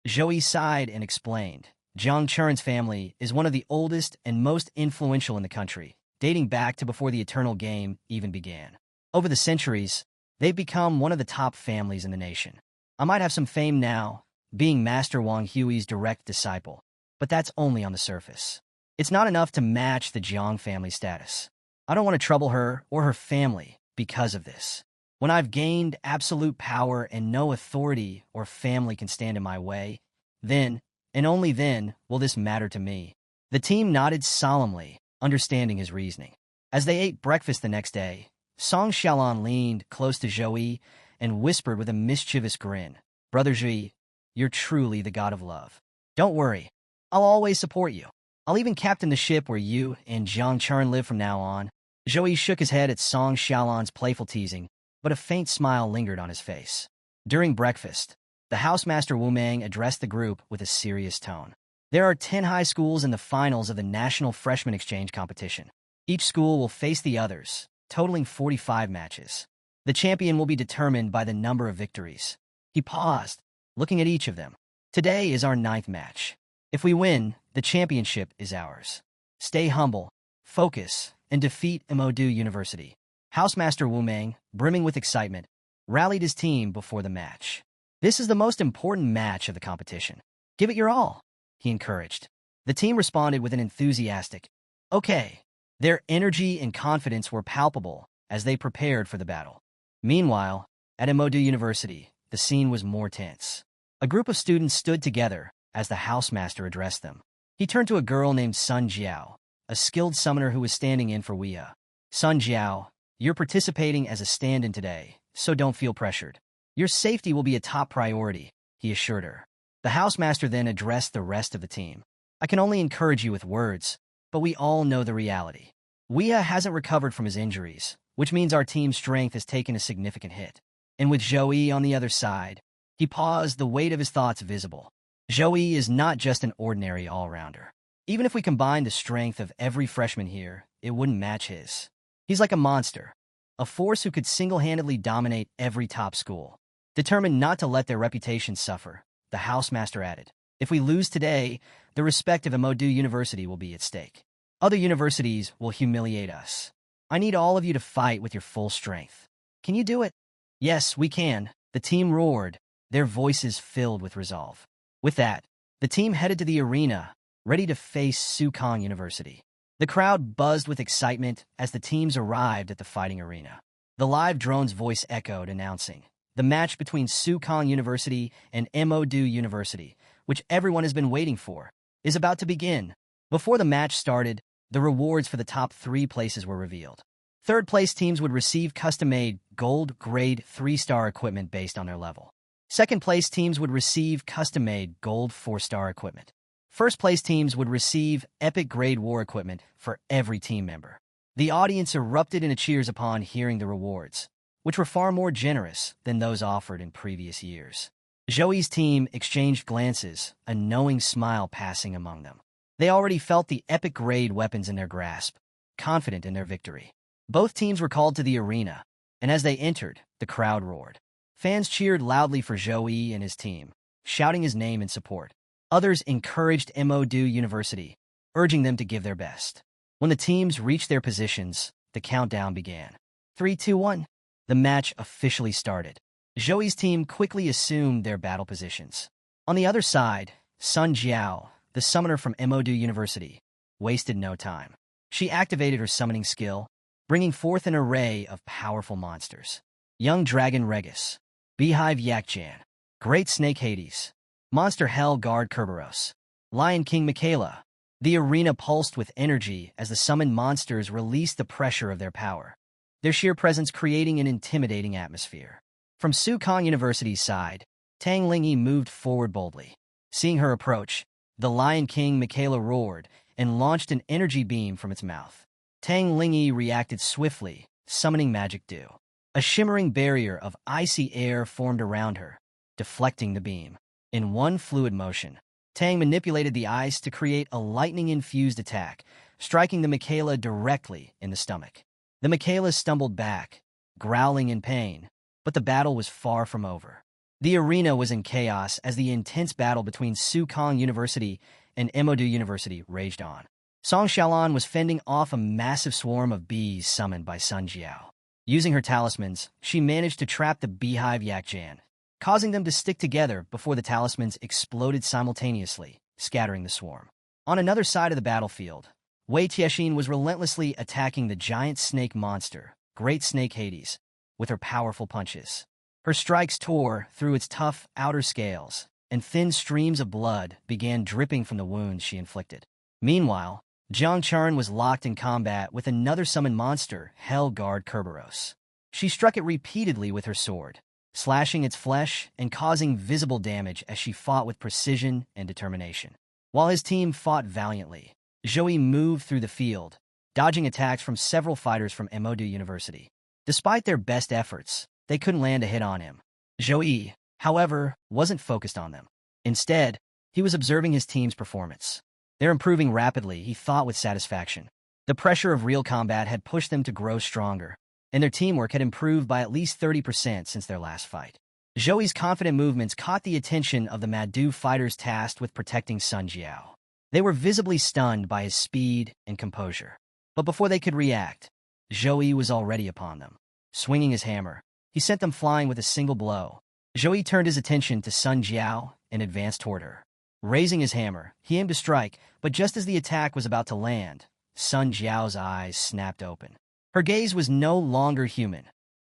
Joey sighed and explained. Jiang Churin's family is one of the oldest and most influential in the country, dating back to before the Eternal Game even began. Over the centuries, they've become one of the top families in the nation. I might have some fame now, being Master Wang Hui's direct disciple, but that's only on the surface. It's not enough to match the Jiang family status. I don't want to trouble her or her family because of this. When I've gained absolute power and no authority or family can stand in my way, then, and only then, will this matter to me. The team nodded solemnly, understanding his reasoning. As they ate breakfast the next day, Song Xiaolan leaned close to Joey and whispered with a mischievous grin, Brother Zhi, you're truly the god of love. Don't worry, I'll always support you. I'll even captain the ship where you and Jiang Churin live from now on. Joey shook his head at Song Xiaolan's playful teasing, but a faint smile lingered on his face. During breakfast, the housemaster Wu Meng addressed the group with a serious tone. There are 10 high schools in the finals of the National Freshman Exchange competition. Each school will face the others, totaling 45 matches. The champion will be determined by the number of victories. He paused, looking at each of them. Today is our 9th match. If we win, the championship is ours. Stay humble, focus, and defeat Emodu University. Housemaster Wu Meng, brimming with excitement, rallied his team before the match. This is the most important match of the competition. Give it your all, he encouraged. The team responded with an enthusiastic, okay. Their energy and confidence were palpable as they prepared for the battle. Meanwhile, at Emodu University, the scene was more tense. A group of students stood together as the housemaster addressed them. He turned to a girl named Sun Jiao, a skilled summoner who was standing in for Weia. Sun Jiao, You're participating as a stand-in today, so don't feel pressured. Your safety will be a top priority, he assured her. The housemaster then addressed the rest of the team. I can only encourage you with words, but we all know the reality. Weah hasn't recovered from his injuries, which means our team's strength has taken a significant hit. And with Joey on the other side, he paused, the weight of his thoughts visible. Joey is not just an ordinary all-rounder. Even if we combine the strength of every freshman here, it wouldn't match his. He's like a monster, a force who could single-handedly dominate every top school. Determined not to let their reputation suffer, the housemaster added, if we lose today, the respect of Emodu University will be at stake. Other universities will humiliate us. I need all of you to fight with your full strength. Can you do it? Yes, we can, the team roared, their voices filled with resolve. With that, the team headed to the arena, ready to face Sukong University. The crowd buzzed with excitement as the teams arrived at the fighting arena. The live drone's voice echoed, announcing, the match between Sukong University and Emodu University, which everyone has been waiting for, is about to begin. Before the match started, the rewards for the top 3 places were revealed. Third-place teams would receive custom-made gold grade 3-star equipment based on their level. Second-place teams would receive custom-made gold 4-star equipment. First-place teams would receive epic grade war equipment for every team member. The audience erupted in cheers upon hearing the rewards, which were far more generous than those offered in previous years. Joey's team exchanged glances, a knowing smile passing among them. They already felt the epic grade weapons in their grasp, confident in their victory. Both teams were called to the arena, and as they entered, the crowd roared. Fans cheered loudly for Joey and his team, shouting his name in support. Others encouraged Emodu University, urging them to give their best. When the teams reached their positions, the countdown began. 3, 2, 1. The match officially started. Joey's team quickly assumed their battle positions. On the other side, Sun Jiao, the summoner from Emodu University, wasted no time. She activated her summoning skill, bringing forth an array of powerful monsters. Young Dragon Regis, Beehive Yakjan, Great Snake Hades, Monster Hell Guard Kerberos, Lion King Michaela. The arena pulsed with energy as the summoned monsters released the pressure of their power, their sheer presence creating an intimidating atmosphere. From Sukong University's side, Tang Lingyi moved forward boldly. Seeing her approach, the Lion King Michaela roared and launched an energy beam from its mouth. Tang Lingyi reacted swiftly, summoning Magic Dew. A shimmering barrier of icy air formed around her, deflecting the beam. In one fluid motion, Tang manipulated the ice to create a lightning-infused attack, striking the Michaela directly in the stomach. The Michaela stumbled back, growling in pain, but the battle was far from over. The arena was in chaos as the intense battle between Sukong University and Emodu University raged on. Song Xiaolan was fending off a massive swarm of bees summoned by Sun Jiao. Using her talismans, she managed to trap the Beehive Yakjan, causing them to stick together before the talismans exploded simultaneously, scattering the swarm. On another side of the battlefield, Wei Tiexin was relentlessly attacking the giant snake monster, Great Snake Hades, with her powerful punches. Her strikes tore through its tough outer scales, and thin streams of blood began dripping from the wounds she inflicted. Meanwhile, Jiang Charan was locked in combat with another summoned monster, Hell Guard Kerberos. She struck it repeatedly with her sword, slashing its flesh and causing visible damage as she fought with precision and determination. While his team fought valiantly, Joey moved through the field, dodging attacks from several fighters from Emodu University. Despite their best efforts, they couldn't land a hit on him. Joey, however, wasn't focused on them. Instead, he was observing his team's performance. They're improving rapidly, he thought with satisfaction. The pressure of real combat had pushed them to grow stronger, and their teamwork had improved by at least 30% since their last fight. Joey's confident movements caught the attention of the Madu fighters tasked with protecting Sun Jiao. They were visibly stunned by his speed and composure. But before they could react, Joey was already upon them. Swinging his hammer, he sent them flying with a single blow. Joey turned his attention to Sun Jiao and advanced toward her. Raising his hammer, he aimed to strike, but just as the attack was about to land, Sun Jiao's eyes snapped open. Her gaze was no longer human.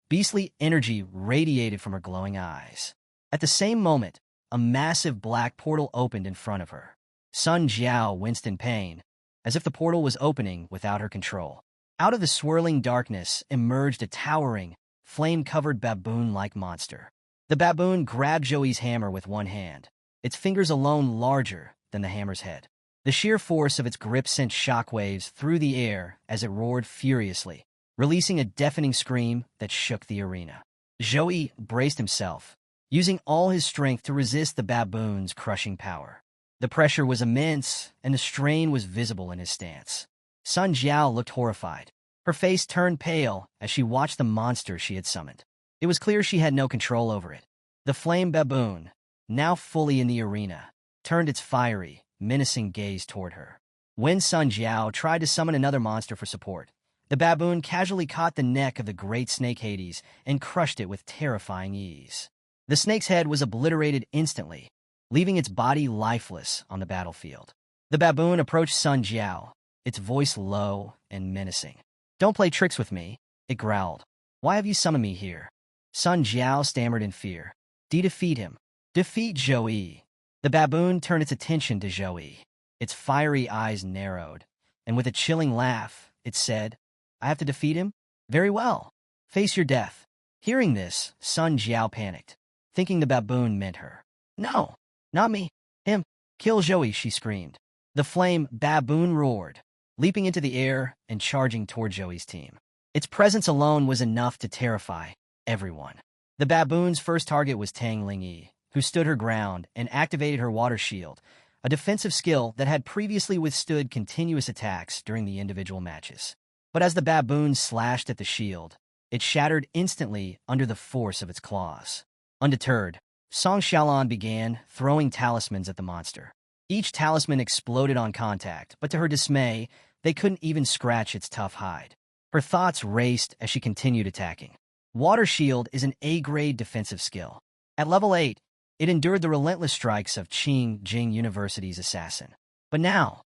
Beastly energy radiated from her glowing eyes. At the same moment, a massive black portal opened in front of her. Sun Jiao winced in pain, as if the portal was opening without her control. Out of the swirling darkness emerged a towering, flame-covered baboon-like monster. The baboon grabbed Joey's hammer with one hand, its fingers alone larger than the hammer's head. The sheer force of its grip sent shockwaves through the air as it roared furiously, releasing a deafening scream that shook the arena. Joey braced himself, using all his strength to resist the baboon's crushing power. The pressure was immense, and the strain was visible in his stance. Sun Jiao looked horrified. Her face turned pale as she watched the monster she had summoned. It was clear she had no control over it. The flame baboon, now fully in the arena, turned its fiery, menacing gaze toward her. When Sun Jiao tried to summon another monster for support, the baboon casually caught the neck of the great snake Hades and crushed it with terrifying ease. The snake's head was obliterated instantly, leaving its body lifeless on the battlefield. The baboon approached Sun Jiao, its voice low and menacing. "Don't play tricks with me," it growled. "Why have you summoned me here?" Sun Jiao stammered in fear. Defeat him. Defeat Joey." The baboon turned its attention to Joey. Its fiery eyes narrowed, and with a chilling laugh, it said, "I have to defeat him? Very well. Face your death." Hearing this, Sun Jiao panicked, thinking the baboon meant her. "No, not me. Him. Kill Joey," she screamed. The flame baboon roared, leaping into the air and charging toward Joey's team. Its presence alone was enough to terrify everyone. The baboon's first target was Tang Lingyi, who stood her ground and activated her water shield, a defensive skill that had previously withstood continuous attacks during the individual matches. But as the baboon slashed at the shield, it shattered instantly under the force of its claws. Undeterred, Song Xiaolan began throwing talismans at the monster. Each talisman exploded on contact, but to her dismay, they couldn't even scratch its tough hide. Her thoughts raced as she continued attacking. Water Shield is an A-grade defensive skill. At level 8, it endured the relentless strikes of Qing Jing University's assassin. But now,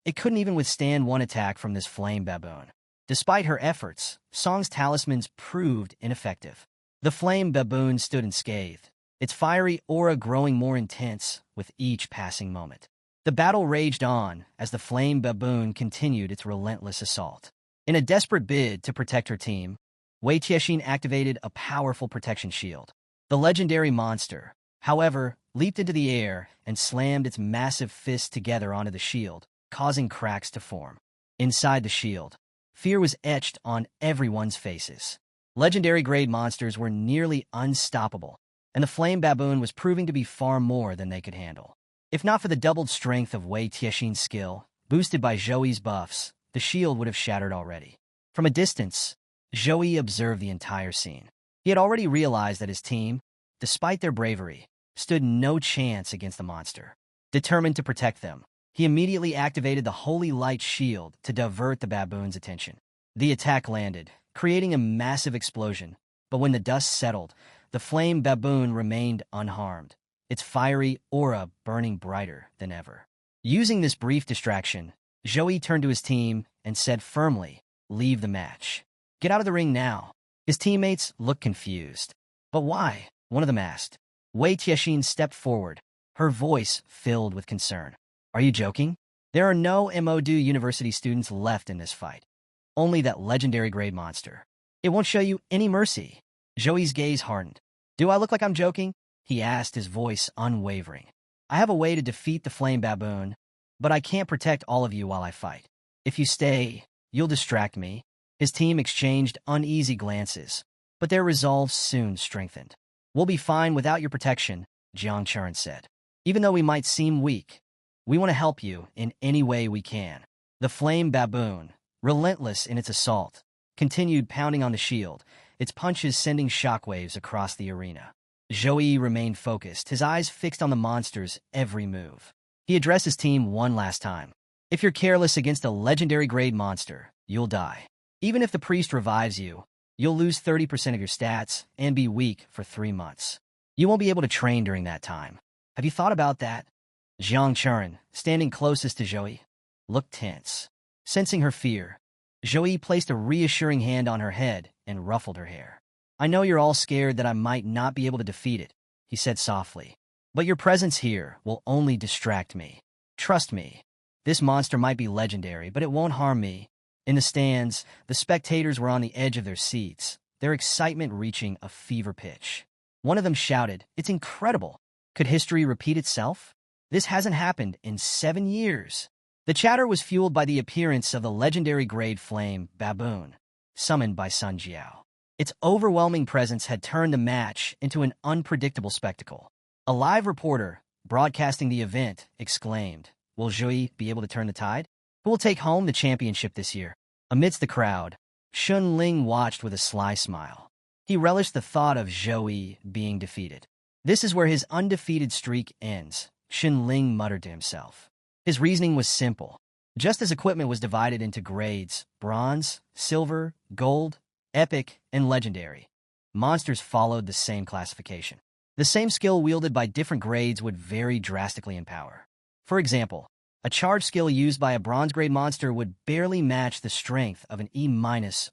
it couldn't even withstand one attack from this flame baboon. Despite her efforts, Song's talismans proved ineffective. The flame baboon stood unscathed, its fiery aura growing more intense with each passing moment. The battle raged on as the flame baboon continued its relentless assault. In a desperate bid to protect her team, Wei Tiexin activated a powerful protection shield. The legendary monster, however, leaped into the air and slammed its massive fists together onto the shield, causing cracks to form. Inside the shield, fear was etched on everyone's faces. Legendary-grade monsters were nearly unstoppable, and the flame baboon was proving to be far more than they could handle. If not for the doubled strength of Wei Tiexin's skill, boosted by Zhouyi's buffs, the shield would have shattered already. From a distance, Zhouyi observed the entire scene. He had already realized that his team, despite their bravery, stood no chance against the monster. Determined to protect them, he immediately activated the Holy Light Shield to divert the baboon's attention. The attack landed, creating a massive explosion, but when the dust settled, the flame baboon remained unharmed, its fiery aura burning brighter than ever. Using this brief distraction, Zhouyi turned to his team and said firmly, "Leave the match. Get out of the ring now." His teammates looked confused. "But why?" one of them asked. Wei Tiexin stepped forward, her voice filled with concern. "Are you joking? There are no MODU University students left in this fight. Only that legendary-grade monster. It won't show you any mercy." Zhouyi's gaze hardened. "Do I look like I'm joking?" he asked, his voice unwavering. "I have a way to defeat the flame baboon, but I can't protect all of you while I fight. If you stay, you'll distract me." His team exchanged uneasy glances, but their resolve soon strengthened. "We'll be fine without your protection," Jiang Chuan said. "Even though we might seem weak, we want to help you in any way we can." The flame baboon, relentless in its assault, continued pounding on the shield, its punches sending shockwaves across the arena. Zhouyi remained focused, his eyes fixed on the monster's every move. He addressed his team one last time. "If you're careless against a legendary-grade monster, you'll die. Even if the priest revives you, you'll lose 30% of your stats and be weak for 3 months. You won't be able to train during that time. Have you thought about that?" Jiang Chuan, standing closest to Zhouyi, looked tense. Sensing her fear, Zhouyi placed a reassuring hand on her head and ruffled her hair. "I know you're all scared that I might not be able to defeat it," he said softly. "But your presence here will only distract me. Trust me, this monster might be legendary, but it won't harm me. In the stands, the spectators were on the edge of their seats, their excitement reaching a fever pitch. One of them shouted, "It's incredible! Could history repeat itself? This hasn't happened in 7 years." The chatter was fueled by the appearance of the legendary grade flame baboon, summoned by Sun Jiao. Its overwhelming presence had turned the match into an unpredictable spectacle. A live reporter, broadcasting the event, exclaimed, "Will Zhui be able to turn the tide? Who will take home the championship this year?" Amidst the crowd, Xun Ling watched with a sly smile. He relished the thought of Zhui being defeated. "This is where his undefeated streak ends," Xun Ling muttered to himself. His reasoning was simple. Just as equipment was divided into grades, bronze, silver, gold, epic, and legendary, monsters followed the same classification. The same skill wielded by different grades would vary drastically in power. For example, a charge skill used by a bronze-grade monster would barely match the strength of an E-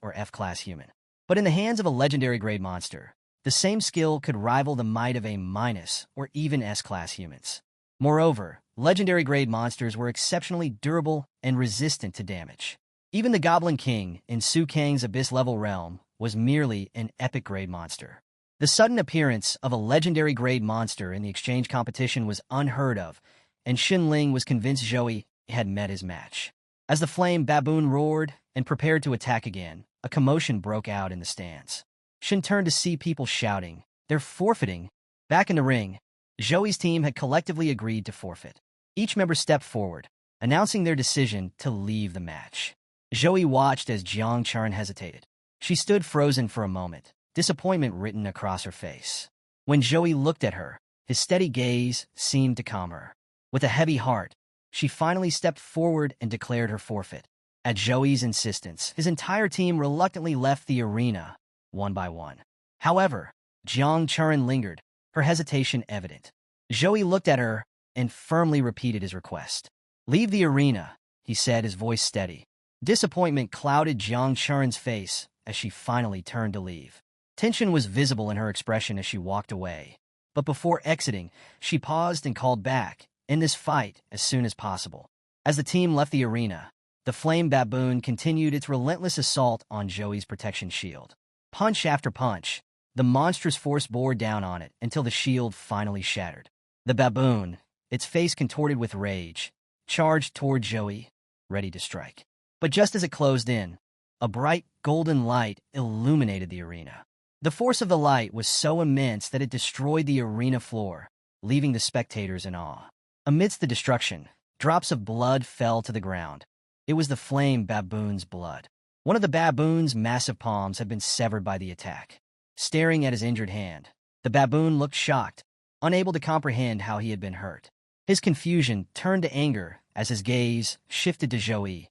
or F-class human. But in the hands of a legendary-grade monster, the same skill could rival the might of A- or even S-class humans. Moreover, legendary-grade monsters were exceptionally durable and resistant to damage. Even the Goblin King in Su Kang's Abyss-level realm was merely an epic-grade monster. The sudden appearance of a legendary-grade monster in the exchange competition was unheard of, and Xun Ling was convinced Zhui had met his match. As the flame baboon roared and prepared to attack again, a commotion broke out in the stands. Xun turned to see people shouting, "They're forfeiting!" Back in the ring, Zhui's team had collectively agreed to forfeit. Each member stepped forward, announcing their decision to leave the match. Zhui watched as Jiang Chuan hesitated. She stood frozen for a moment, disappointment written across her face. When Zhui looked at her, his steady gaze seemed to calm her. With a heavy heart, she finally stepped forward and declared her forfeit. At Zhui's insistence, his entire team reluctantly left the arena, one by one. However, Jiang Chuan lingered, her hesitation evident. Zhui looked at her and firmly repeated his request. "Leave the arena," he said, his voice steady. Disappointment clouded Jiang Chuan's face as she finally turned to leave. Tension was visible in her expression as she walked away. But before exiting, she paused and called back, "End this fight as soon as possible." As the team left the arena, the flame baboon continued its relentless assault on Zhui's protection shield. Punch after punch, the monstrous force bore down on it until the shield finally shattered. The baboon, its face contorted with rage, charged toward Zhui, ready to strike. But just as it closed in, a bright golden light illuminated the arena. The force of the light was so immense that it destroyed the arena floor, leaving the spectators in awe. Amidst the destruction, drops of blood fell to the ground. It was the flame baboon's blood. One of the baboon's massive palms had been severed by the attack. Staring at his injured hand, the baboon looked shocked, unable to comprehend how he had been hurt. His confusion turned to anger as his gaze shifted to Zhui,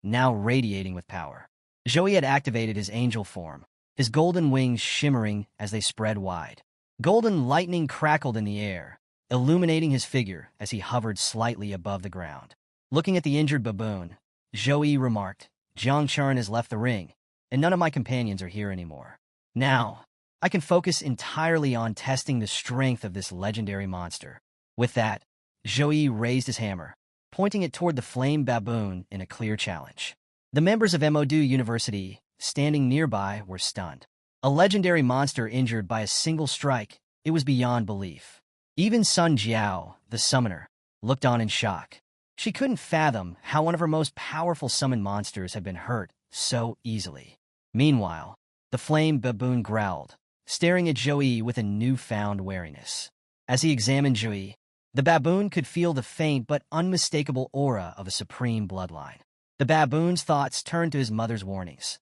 now radiating with power. Zhui had activated his angel form, his golden wings shimmering as they spread wide. Golden lightning crackled in the air, illuminating his figure as he hovered slightly above the ground. Looking at the injured baboon, Zhui remarked, "Jiang Chuan has left the ring, and none of my companions are here anymore. Now, I can focus entirely on testing the strength of this legendary monster." With that, Zhui raised his hammer, pointing it toward the flame baboon in a clear challenge. The members of Modu University, standing nearby, were stunned. A legendary monster injured by a single strike, it was beyond belief. Even Sun Jiao, the summoner, looked on in shock. She couldn't fathom how one of her most powerful summoned monsters had been hurt so easily. Meanwhile, the flame baboon growled, staring at Zhui with a newfound wariness. As he examined Zhui, the baboon could feel the faint but unmistakable aura of a supreme bloodline. The baboon's thoughts turned to his mother's warnings.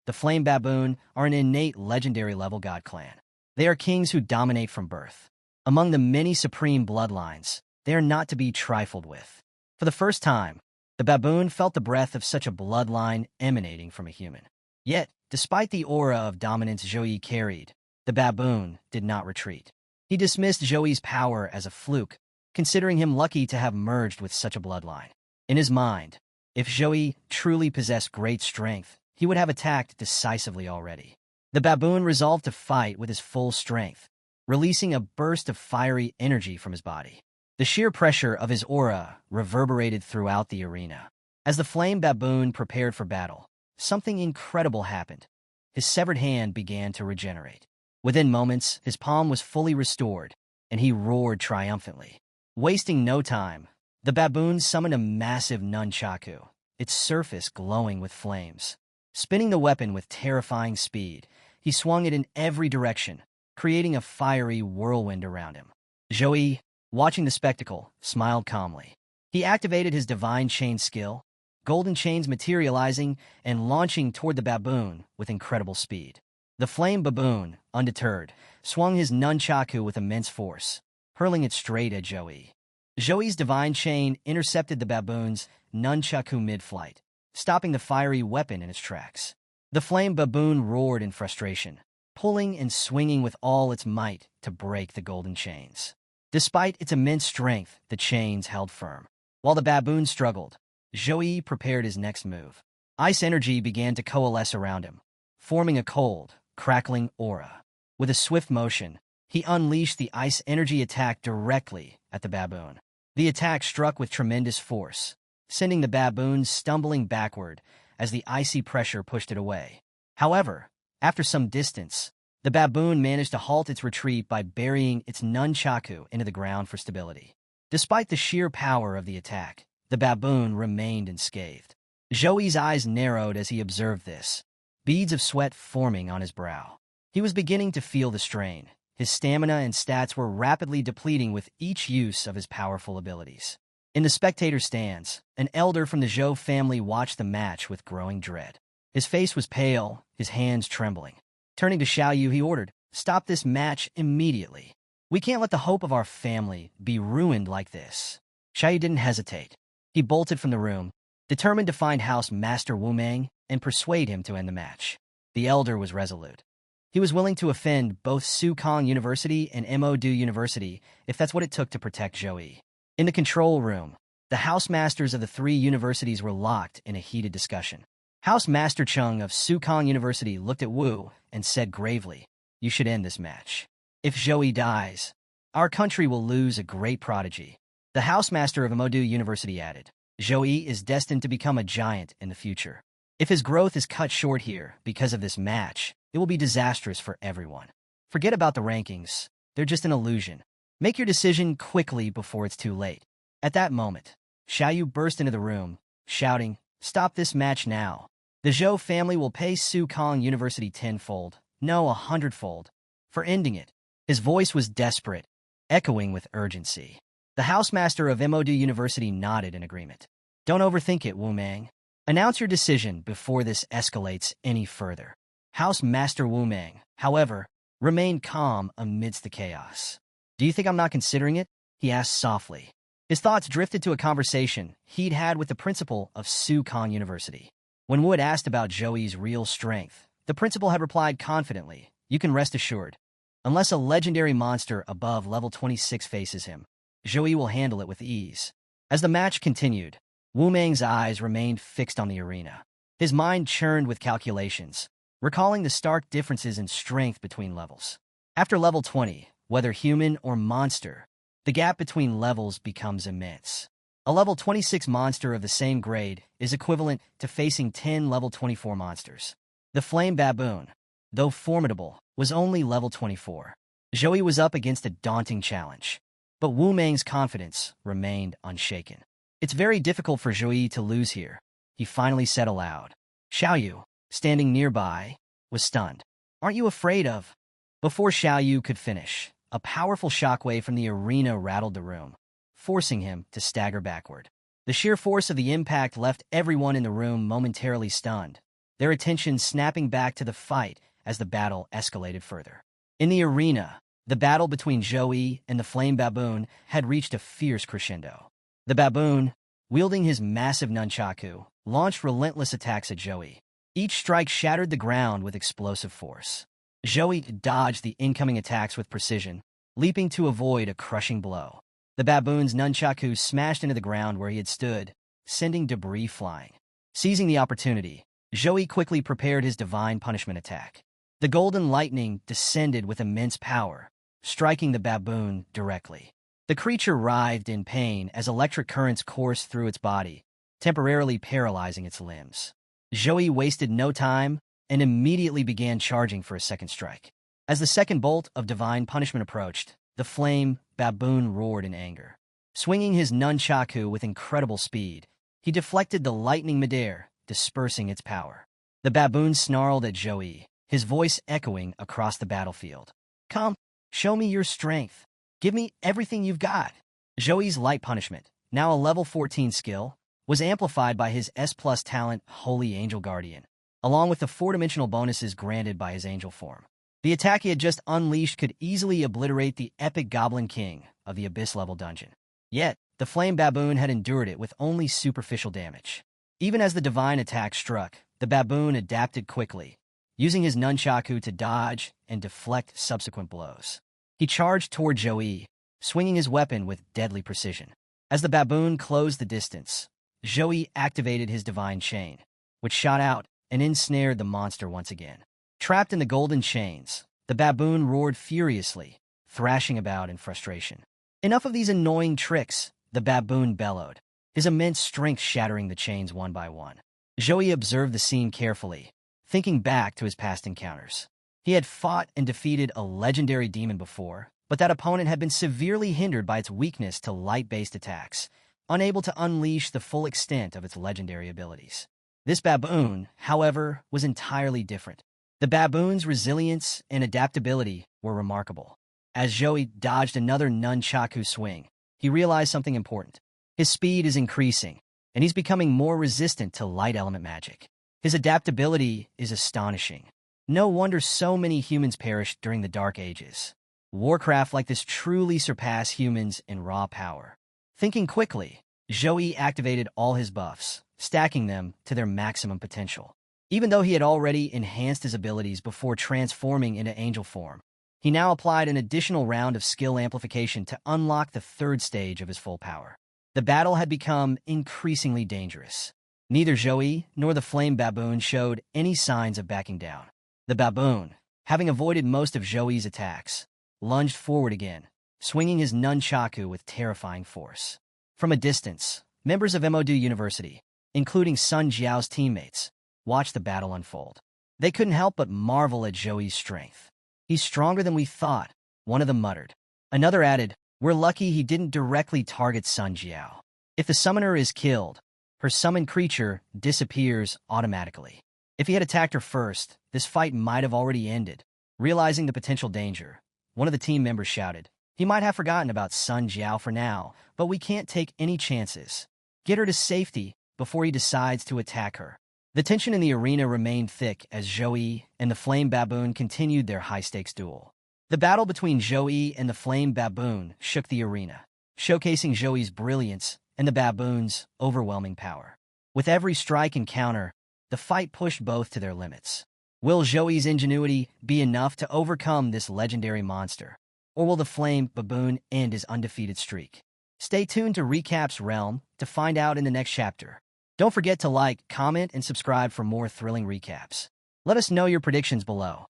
The flame baboon are an innate legendary-level god clan. They are kings who dominate from birth. Among the many supreme bloodlines, they are not to be trifled with. For the first time, the baboon felt the breath of such a bloodline emanating from a human. Yet, despite the aura of dominance Zhui carried, the baboon did not retreat. He dismissed Zhui's power as a fluke, considering him lucky to have merged with such a bloodline. In his mind, if Zhui truly possessed great strength, he would have attacked decisively already. The baboon resolved to fight with his full strength, releasing a burst of fiery energy from his body. The sheer pressure of his aura reverberated throughout the arena. As the flame baboon prepared for battle, something incredible happened. His severed hand began to regenerate. Within moments, his palm was fully restored, and he roared triumphantly. Wasting no time, the baboon summoned a massive nunchaku, its surface glowing with flames. Spinning the weapon with terrifying speed, he swung it in every direction, creating a fiery whirlwind around him. Joey, watching the spectacle, smiled calmly. He activated his divine chain skill, golden chains materializing and launching toward the baboon with incredible speed. The flame baboon, undeterred, swung his nunchaku with immense force, hurling it straight at Joey. Joey's divine chain intercepted the baboon's nunchaku mid-flight, stopping the fiery weapon in its tracks. The flame baboon roared in frustration, pulling and swinging with all its might to break the golden chains. Despite its immense strength, the chains held firm. While the baboon struggled, Joey prepared his next move. Ice energy began to coalesce around him, forming a cold, crackling aura. With a swift motion, he unleashed the ice energy attack directly at the baboon. The attack struck with tremendous force, sending the baboon stumbling backward as the icy pressure pushed it away. However, after some distance, the baboon managed to halt its retreat by burying its nunchaku into the ground for stability. Despite the sheer power of the attack, the baboon remained unscathed. Joey's eyes narrowed as he observed this, beads of sweat forming on his brow. He was beginning to feel the strain. His stamina and stats were rapidly depleting with each use of his powerful abilities. In the spectator stands, an elder from the Zhou family watched the match with growing dread. His face was pale, his hands trembling. Turning to Xiaoyu, he ordered, "Stop this match immediately. We can't let the hope of our family be ruined like this." Xiaoyu didn't hesitate. He bolted from the room, determined to find House Master Wu Mang and persuade him to end the match. The elder was resolute. He was willing to offend both Sukong University and Modu University if that's what it took to protect Joey. In the control room, the house masters of the three universities were locked in a heated discussion. House Master Chung of Sukong University looked at Wu and said gravely, "You should end this match. If Joey dies, our country will lose a great prodigy." The House Master of Modu University added, "Joey is destined to become a giant in the future. If his growth is cut short here because of this match, it will be disastrous for everyone. Forget about the rankings. They're just an illusion. Make your decision quickly before it's too late." At that moment, Xiaoyu burst into the room, shouting, "Stop this match now. The Zhou family will pay Sukong University tenfold, no 100-fold, for ending it." His voice was desperate, echoing with urgency. The housemaster of Modu University nodded in agreement. "Don't overthink it, Wu Mang. Announce your decision before this escalates any further." House Master Wu Mang, however, remained calm amidst the chaos. "Do you think I'm not considering it?" he asked softly. His thoughts drifted to a conversation he'd had with the principal of Sukong University. When Wu had asked about Joey's real strength, the principal had replied confidently, "You can rest assured. Unless a legendary monster above level 26 faces him, Joey will handle it with ease." As the match continued, Wu Mang's eyes remained fixed on the arena. His mind churned with calculations, recalling the stark differences in strength between levels. After level 20, whether human or monster, the gap between levels becomes immense. A level 26 monster of the same grade is equivalent to facing 10 level 24 monsters. The flame baboon, though formidable, was only level 24. Joey was up against a daunting challenge, but Wu Mang's confidence remained unshaken. "It's very difficult for Joey to lose here," he finally said aloud. Xiaoyu, standing nearby, was stunned. "Aren't you afraid of—" Before Xiaoyu could finish, a powerful shockwave from the arena rattled the room, forcing him to stagger backward. The sheer force of the impact left everyone in the room momentarily stunned, their attention snapping back to the fight as the battle escalated further. In the arena, the battle between Joey and the flame baboon had reached a fierce crescendo. The baboon, wielding his massive nunchaku, launched relentless attacks at Joey. Each strike shattered the ground with explosive force. Joey dodged the incoming attacks with precision, leaping to avoid a crushing blow. The baboon's nunchaku smashed into the ground where he had stood, sending debris flying. Seizing the opportunity, Joey quickly prepared his divine punishment attack. The golden lightning descended with immense power, striking the baboon directly. The creature writhed in pain as electric currents coursed through its body, temporarily paralyzing its limbs. Joey wasted no time and immediately began charging for a second strike. As the second bolt of divine punishment approached, the flame baboon roared in anger. Swinging his nunchaku with incredible speed, he deflected the lightning midair, dispersing its power. The baboon snarled at Joey, his voice echoing across the battlefield. "Come, show me your strength. Give me everything you've got." Joey's light punishment, now a level 14 skill, was amplified by his S+ talent Holy Angel Guardian, along with the 4-dimensional bonuses granted by his angel form. The attack he had just unleashed could easily obliterate the epic Goblin King of the Abyss-level dungeon. Yet, the Flame Baboon had endured it with only superficial damage. Even as the divine attack struck, the baboon adapted quickly, using his nunchaku to dodge and deflect subsequent blows. He charged toward Joey, swinging his weapon with deadly precision. As the baboon closed the distance, Joey activated his divine chain, which shot out and ensnared the monster once again. Trapped in the golden chains, the baboon roared furiously, thrashing about in frustration. "Enough of these annoying tricks," the baboon bellowed, his immense strength shattering the chains one by one. Joey observed the scene carefully, thinking back to his past encounters. He had fought and defeated a legendary demon before, but that opponent had been severely hindered by its weakness to light-based attacks, unable to unleash the full extent of its legendary abilities. This baboon, however, was entirely different. The baboon's resilience and adaptability were remarkable. As Joey dodged another nunchaku swing, he realized something important. His speed is increasing, and he's becoming more resistant to light element magic. His adaptability is astonishing. No wonder so many humans perished during the Dark Ages. Warcraft like this truly surpass humans in raw power. Thinking quickly, Joey activated all his buffs, stacking them to their maximum potential. Even though he had already enhanced his abilities before transforming into angel form, he now applied an additional round of skill amplification to unlock the third stage of his full power. The battle had become increasingly dangerous. Neither Joey nor the Flame Baboon showed any signs of backing down. The baboon, having avoided most of Joey's attacks, lunged forward again, swinging his nunchaku with terrifying force. From a distance, members of MOD University, including Sun Jiao's teammates, watched the battle unfold. They couldn't help but marvel at Joey's strength. "He's stronger than we thought," one of them muttered. Another added, "We're lucky he didn't directly target Sun Jiao. If the summoner is killed, her summoned creature disappears automatically. If he had attacked her first, this fight might have already ended." Realizing the potential danger, one of the team members shouted, "He might have forgotten about Sun Jiao for now, but we can't take any chances. Get her to safety before he decides to attack her." The tension in the arena remained thick as Joey and the Flame Baboon continued their high-stakes duel. The battle between Joey and the Flame Baboon shook the arena, showcasing Joey's brilliance and the baboon's overwhelming power. With every strike and counter, the fight pushed both to their limits. Will Joey's ingenuity be enough to overcome this legendary monster, or will the Flame Baboon end his undefeated streak? Stay tuned to Recap's Realm to find out in the next chapter. Don't forget to like, comment, and subscribe for more thrilling recaps. Let us know your predictions below.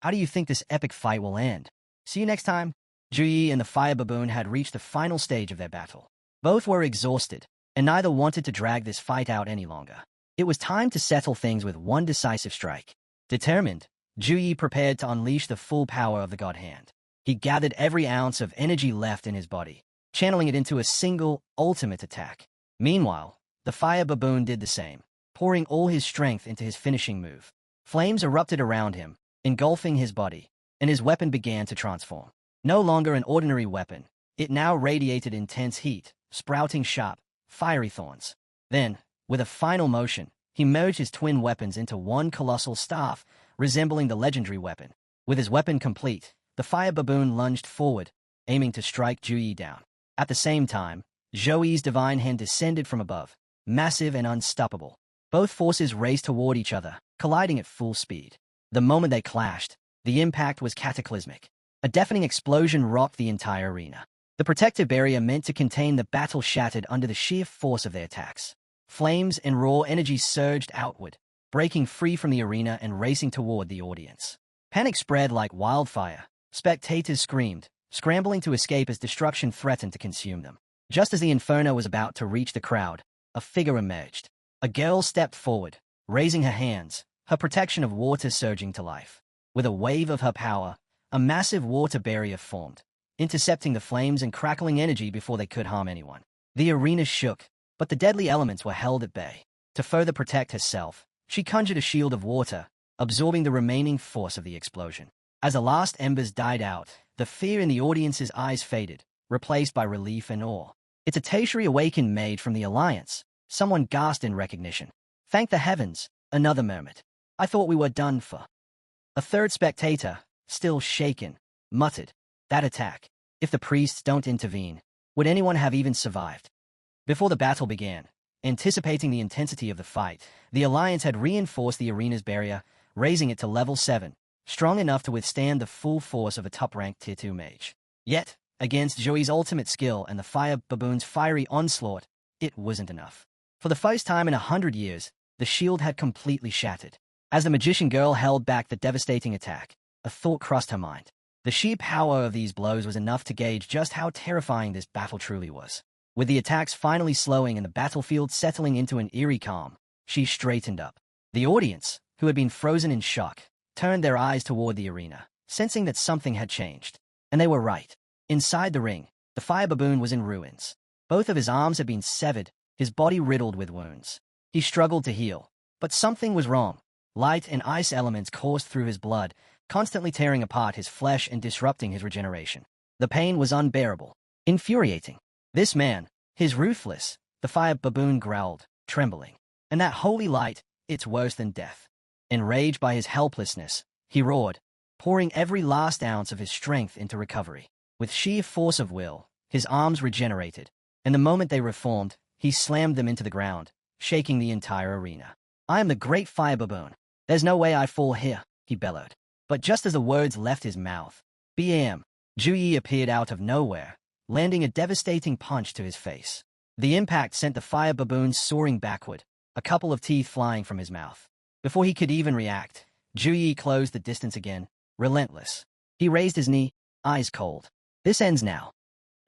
How do you think this epic fight will end? See you next time. Juyi and the Fire Baboon had reached the final stage of their battle. Both were exhausted, and neither wanted to drag this fight out any longer. It was time to settle things with one decisive strike. Determined, Juyi prepared to unleash the full power of the God Hand. He gathered every ounce of energy left in his body, channeling it into a single, ultimate attack. Meanwhile, the Fire Baboon did the same, pouring all his strength into his finishing move. Flames erupted around him, engulfing his body, and his weapon began to transform. No longer an ordinary weapon, it now radiated intense heat, sprouting sharp, fiery thorns. Then, with a final motion, he merged his twin weapons into one colossal staff, resembling the legendary weapon. With his weapon complete, the Fire Baboon lunged forward, aiming to strike Juyi down. At the same time, Joey's divine hand descended from above, massive and unstoppable. Both forces raced toward each other, colliding at full speed. The moment they clashed, the impact was cataclysmic. A deafening explosion rocked the entire arena. The protective barrier meant to contain the battle shattered under the sheer force of their attacks. Flames and raw energy surged outward, breaking free from the arena and racing toward the audience. Panic spread like wildfire. Spectators screamed, scrambling to escape as destruction threatened to consume them. Just as the inferno was about to reach the crowd, a figure emerged. A girl stepped forward, raising her hands, her protection of water surging to life. With a wave of her power, a massive water barrier formed, intercepting the flames and crackling energy before they could harm anyone. The arena shook, but the deadly elements were held at bay. To further protect herself, she conjured a shield of water, absorbing the remaining force of the explosion. As the last embers died out, the fear in the audience's eyes faded, replaced by relief and awe. "It's a tertiary awakened maid from the Alliance," someone gasped in recognition. "Thank the heavens," another murmured. "I thought we were done for." A third spectator, still shaken, muttered, "That attack. If the priests don't intervene, would anyone have even survived?" Before the battle began, anticipating the intensity of the fight, the Alliance had reinforced the arena's barrier, raising it to level 7, strong enough to withstand the full force of a top-ranked Tier 2 mage. Yet, against Joey's ultimate skill and the fire baboon's fiery onslaught, it wasn't enough. For the first time in 100 years, the shield had completely shattered. As the magician girl held back the devastating attack, a thought crossed her mind. The sheer power of these blows was enough to gauge just how terrifying this battle truly was. With the attacks finally slowing and the battlefield settling into an eerie calm, she straightened up. The audience, who had been frozen in shock, turned their eyes toward the arena, sensing that something had changed. And they were right. Inside the ring, the fire baboon was in ruins. Both of his arms had been severed, his body riddled with wounds. He struggled to heal, but something was wrong. Light and ice elements coursed through his blood, constantly tearing apart his flesh and disrupting his regeneration. The pain was unbearable, infuriating. This man, his ruthless, the fire baboon growled, trembling. And that holy light, it's worse than death. Enraged by his helplessness, he roared, pouring every last ounce of his strength into recovery. With sheer force of will, his arms regenerated, and the moment they reformed, he slammed them into the ground, shaking the entire arena. "I am the great fire baboon. There's no way I fall here," he bellowed. But just as the words left his mouth, bam! Juyi appeared out of nowhere, landing a devastating punch to his face. The impact sent the fire baboon soaring backward, a couple of teeth flying from his mouth. Before he could even react, Juyi closed the distance again, relentless. He raised his knee, eyes cold. "This ends now."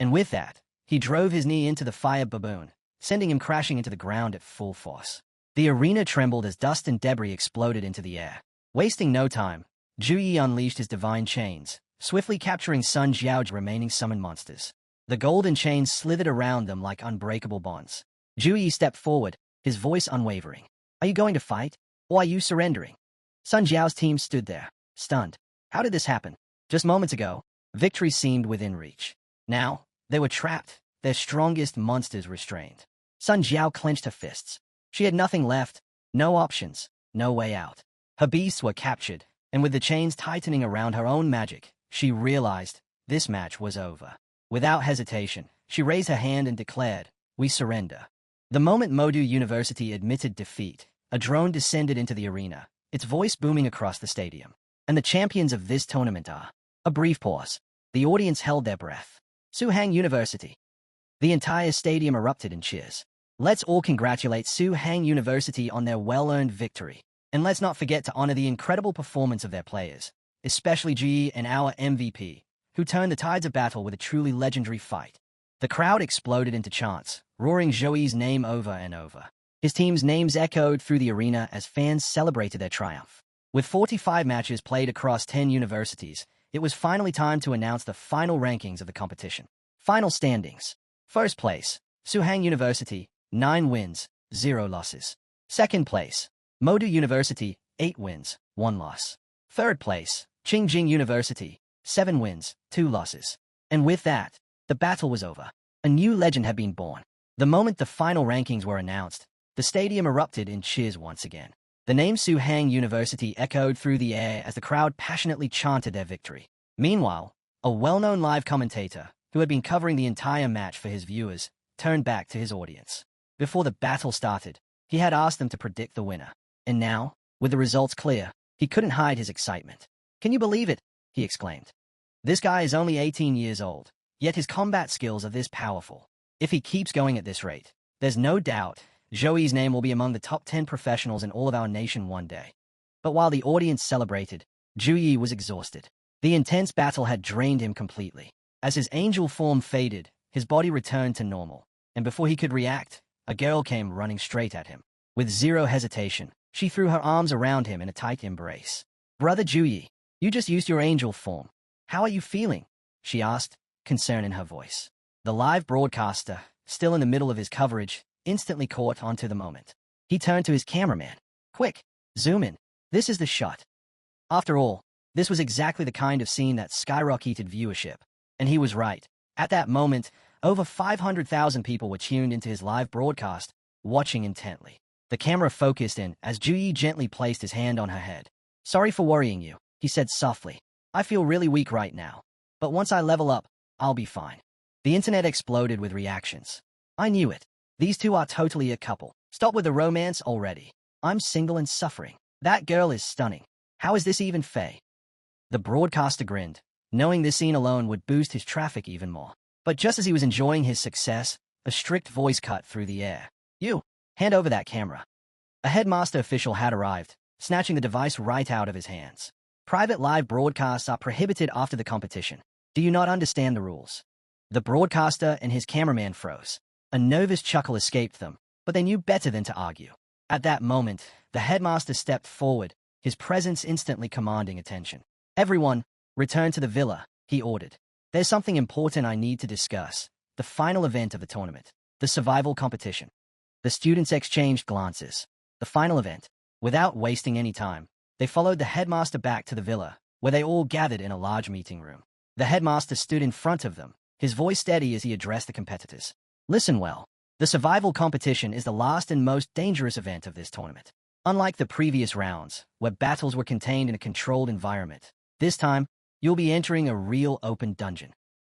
And with that, he drove his knee into the fire baboon, sending him crashing into the ground at full force. The arena trembled as dust and debris exploded into the air. Wasting no time, Juyi unleashed his divine chains, swiftly capturing Sun Jiao's remaining summoned monsters. The golden chains slithered around them like unbreakable bonds. Juyi stepped forward, his voice unwavering. "Are you going to fight, or are you surrendering?" Sun Jiao's team stood there, stunned. How did this happen? Just moments ago, victory seemed within reach. Now, they were trapped, their strongest monsters restrained. Sun Jiao clenched her fists. She had nothing left, no options, no way out. Her beasts were captured, and with the chains tightening around her own magic, she realized this match was over. Without hesitation, she raised her hand and declared, "We surrender." The moment Modu University admitted defeat, a drone descended into the arena, its voice booming across the stadium. "And the champions of this tournament are..." A brief pause. The audience held their breath. "Suhang University." The entire stadium erupted in cheers. Let's all congratulate Suhang University on their well-earned victory. And let's not forget to honor the incredible performance of their players, especially Ji and our MVP, who turned the tides of battle with a truly legendary fight. The crowd exploded into chants, roaring Joey's name over and over. His team's names echoed through the arena as fans celebrated their triumph. With 45 matches played across 10 universities, it was finally time to announce the final rankings of the competition. Final standings. First place, Suhang University, 9 wins, 0 losses. Second place, Modu University, 8 wins, 1 loss. Third place, Qingjing University, 7 wins, 2 losses. And with that, the battle was over. A new legend had been born. The moment the final rankings were announced, the stadium erupted in cheers once again. The name Suhang University echoed through the air as the crowd passionately chanted their victory. Meanwhile, a well-known live commentator, who had been covering the entire match for his viewers, turned back to his audience. Before the battle started, he had asked them to predict the winner. And now, with the results clear, he couldn't hide his excitement. "Can you believe it?" he exclaimed. "This guy is only 18 years old, yet his combat skills are this powerful. If he keeps going at this rate, there's no doubt Joey's name will be among the top 10 professionals in all of our nation one day." But while the audience celebrated, Juyi was exhausted. The intense battle had drained him completely. As his angel form faded, his body returned to normal, and before he could react, a girl came running straight at him. With zero hesitation, She threw her arms around him in a tight embrace. "Brother Juyi, you just used your angel form. How are you feeling?" she asked, concern in her voice. The live broadcaster, still in the middle of his coverage, instantly caught onto the moment. He turned to his cameraman. "Quick, zoom in. This is the shot." After all, this was exactly the kind of scene that skyrocketed viewership. And he was right. At that moment, over 500,000 people were tuned into his live broadcast, watching intently. The camera focused in as Juyi gently placed his hand on her head. "Sorry for worrying you," he said softly. "I feel really weak right now. But once I level up, I'll be fine." The internet exploded with reactions. "I knew it. These two are totally a couple. Stop with the romance already. I'm single and suffering. That girl is stunning. How is this even fair?" The broadcaster grinned, knowing this scene alone would boost his traffic even more. But just as he was enjoying his success, a strict voice cut through the air. "You, hand over that camera." A headmaster official had arrived, snatching the device right out of his hands. "Private live broadcasts are prohibited after the competition. Do you not understand the rules?" The broadcaster and his cameraman froze. A nervous chuckle escaped them, but they knew better than to argue. At that moment, the headmaster stepped forward, his presence instantly commanding attention. "Everyone, return to the villa," he ordered. "There's something important I need to discuss. The final event of the tournament. The survival competition." The students exchanged glances. The final event. Without wasting any time, they followed the headmaster back to the villa, where they all gathered in a large meeting room. The headmaster stood in front of them, his voice steady as he addressed the competitors. "Listen well. The survival competition is the last and most dangerous event of this tournament. Unlike the previous rounds, where battles were contained in a controlled environment, this time, you'll be entering a real open dungeon."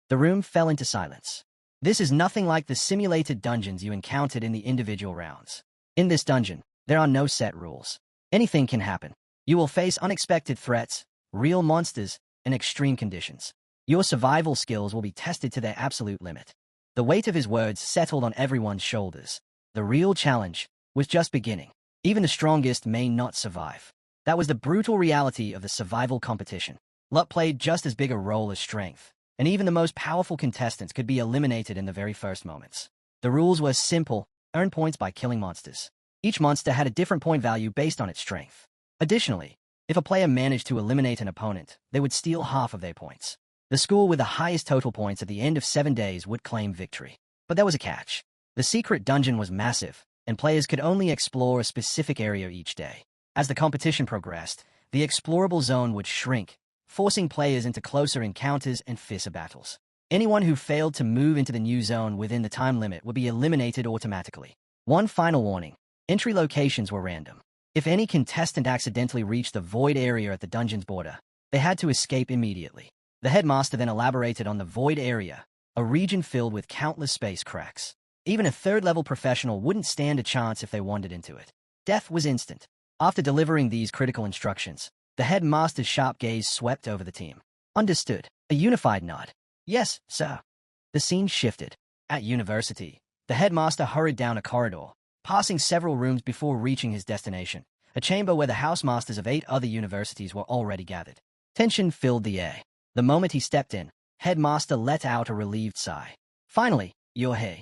The room fell into silence. This is nothing like the simulated dungeons you encountered in the individual rounds. In this dungeon, there are no set rules. Anything can happen. You will face unexpected threats, real monsters, and extreme conditions. Your survival skills will be tested to their absolute limit. The weight of his words settled on everyone's shoulders. The real challenge was just beginning. Even the strongest may not survive. That was the brutal reality of the survival competition. Luck played just as big a role as strength, and even the most powerful contestants could be eliminated in the very first moments. The rules were simple: earn points by killing monsters. Each monster had a different point value based on its strength. Additionally, if a player managed to eliminate an opponent, they would steal half of their points. The school with the highest total points at the end of 7 days would claim victory. But there was a catch. The secret dungeon was massive, and players could only explore a specific area each day. As the competition progressed, the explorable zone would shrink, forcing players into closer encounters and fiercer battles. Anyone who failed to move into the new zone within the time limit would be eliminated automatically. One final warning: entry locations were random. If any contestant accidentally reached the void area at the dungeon's border, they had to escape immediately. The headmaster then elaborated on the void area, a region filled with countless space cracks. Even a third-level professional wouldn't stand a chance if they wandered into it. Death was instant. After delivering these critical instructions, the headmaster's sharp gaze swept over the team. "Understood." A unified nod. "Yes, sir." The scene shifted. At university, the headmaster hurried down a corridor, passing several rooms before reaching his destination, a chamber where the housemasters of 8 other universities were already gathered. Tension filled the air. The moment he stepped in, Headmaster let out a relieved sigh. "Finally, you're here."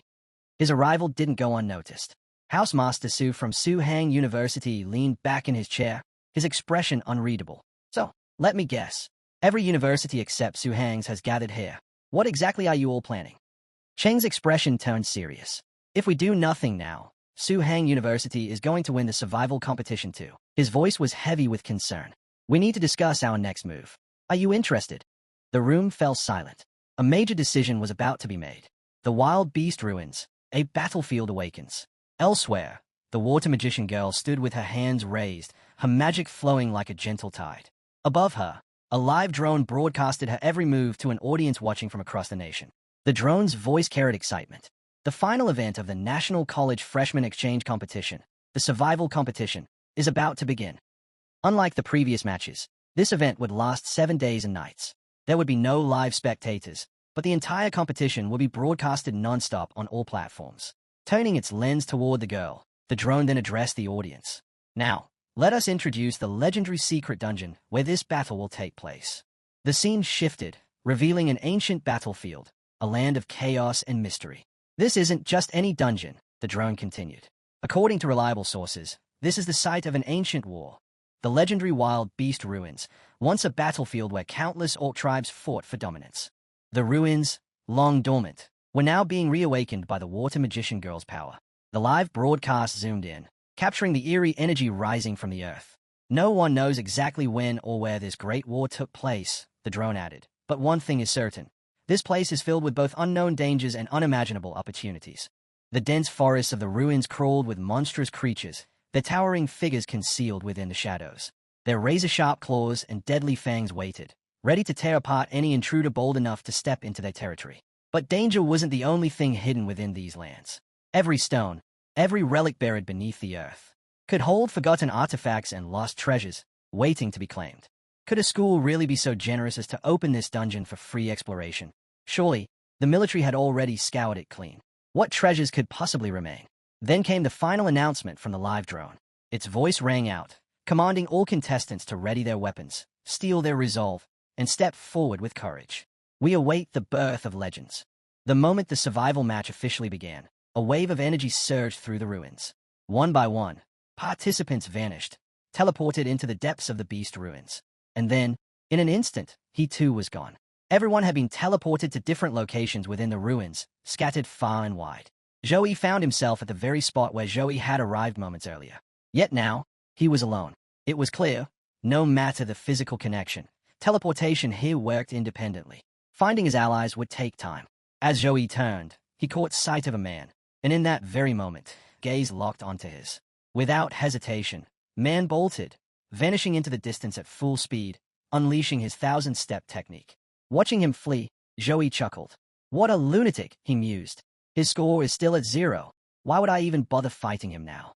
His arrival didn't go unnoticed. Housemaster Su from Su-Hang University leaned back in his chair, his expression unreadable. "So, let me guess. Every university except Su-Hang's has gathered here. What exactly are you all planning?" Cheng's expression turned serious. "If we do nothing now, Su-Hang University is going to win the survival competition too." His voice was heavy with concern. "We need to discuss our next move. Are you interested?" The room fell silent. A major decision was about to be made. The wild beast ruins. A battlefield awakens. Elsewhere, the water magician girl stood with her hands raised, her magic flowing like a gentle tide. Above her, a live drone broadcasted her every move to an audience watching from across the nation. The drone's voice carried excitement. The final event of the National College Freshman Exchange Competition, the survival competition, is about to begin. Unlike the previous matches, this event would last 7 days and nights. There would be no live spectators, but the entire competition would be broadcasted non-stop on all platforms. Turning its lens toward the girl, the drone then addressed the audience. "Now, let us introduce the legendary secret dungeon where this battle will take place." The scene shifted, revealing an ancient battlefield, a land of chaos and mystery. "This isn't just any dungeon," the drone continued. "According to reliable sources, This is the site of an ancient war. The legendary Wild Beast Ruins, once a battlefield where countless orc tribes fought for dominance. The ruins, long dormant, were now being reawakened by the water magician girl's power. The live broadcast zoomed in, capturing the eerie energy rising from the earth. No one knows exactly when or where this great war took place, the drone added. But one thing is certain. This place is filled with both unknown dangers and unimaginable opportunities. The dense forests of the ruins crawled with monstrous creatures, their towering figures concealed within the shadows. Their razor-sharp claws and deadly fangs waited, ready to tear apart any intruder bold enough to step into their territory. But danger wasn't the only thing hidden within these lands. Every stone, every relic buried beneath the earth, could hold forgotten artifacts and lost treasures, waiting to be claimed. Could a school really be so generous as to open this dungeon for free exploration? Surely, the military had already scoured it clean. What treasures could possibly remain? Then came the final announcement from the live drone. Its voice rang out, commanding all contestants to ready their weapons, steel their resolve, and step forward with courage. We await the birth of legends. The moment the survival match officially began, a wave of energy surged through the ruins. One by one, participants vanished, teleported into the depths of the beast ruins. And then, in an instant, he too was gone. Everyone had been teleported to different locations within the ruins, scattered far and wide. Joey found himself at the very spot where Joey had arrived moments earlier. Yet now, he was alone. It was clear, no matter the physical connection, teleportation here worked independently. Finding his allies would take time. As Joey turned, he caught sight of a man, and in that very moment, gaze locked onto his. Without hesitation, man bolted, vanishing into the distance at full speed, unleashing his 1,000-step technique. Watching him flee, Joey chuckled. What a lunatic, he mused. His score is still at 0. Why would I even bother fighting him now?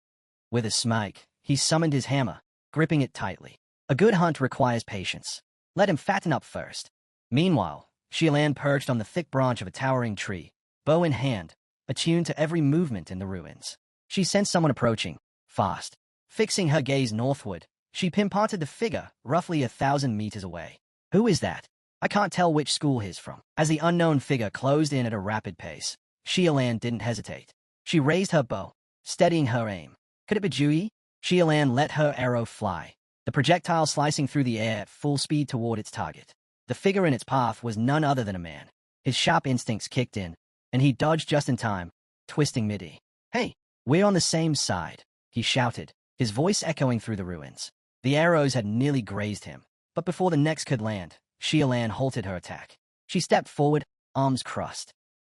With a smile, he summoned his hammer, gripping it tightly. A good hunt requires patience. Let him fatten up first. Meanwhile, Xiaolan perched on the thick branch of a towering tree, bow in hand, attuned to every movement in the ruins. She sensed someone approaching, fast. Fixing her gaze northward, she pinpointed the figure, roughly 1,000 meters away. Who is that? I can't tell which school he's from. As the unknown figure closed in at a rapid pace, Xiaolan didn't hesitate. She raised her bow, steadying her aim. Could it be Jui? Xiaolan let her arrow fly, the projectile slicing through the air at full speed toward its target. The figure in its path was none other than a man. His sharp instincts kicked in, and he dodged just in time, twisting mid-E. Hey, we're on the same side, he shouted, his voice echoing through the ruins. The arrows had nearly grazed him, but before the next could land, Xiaolan halted her attack. She stepped forward, arms crossed.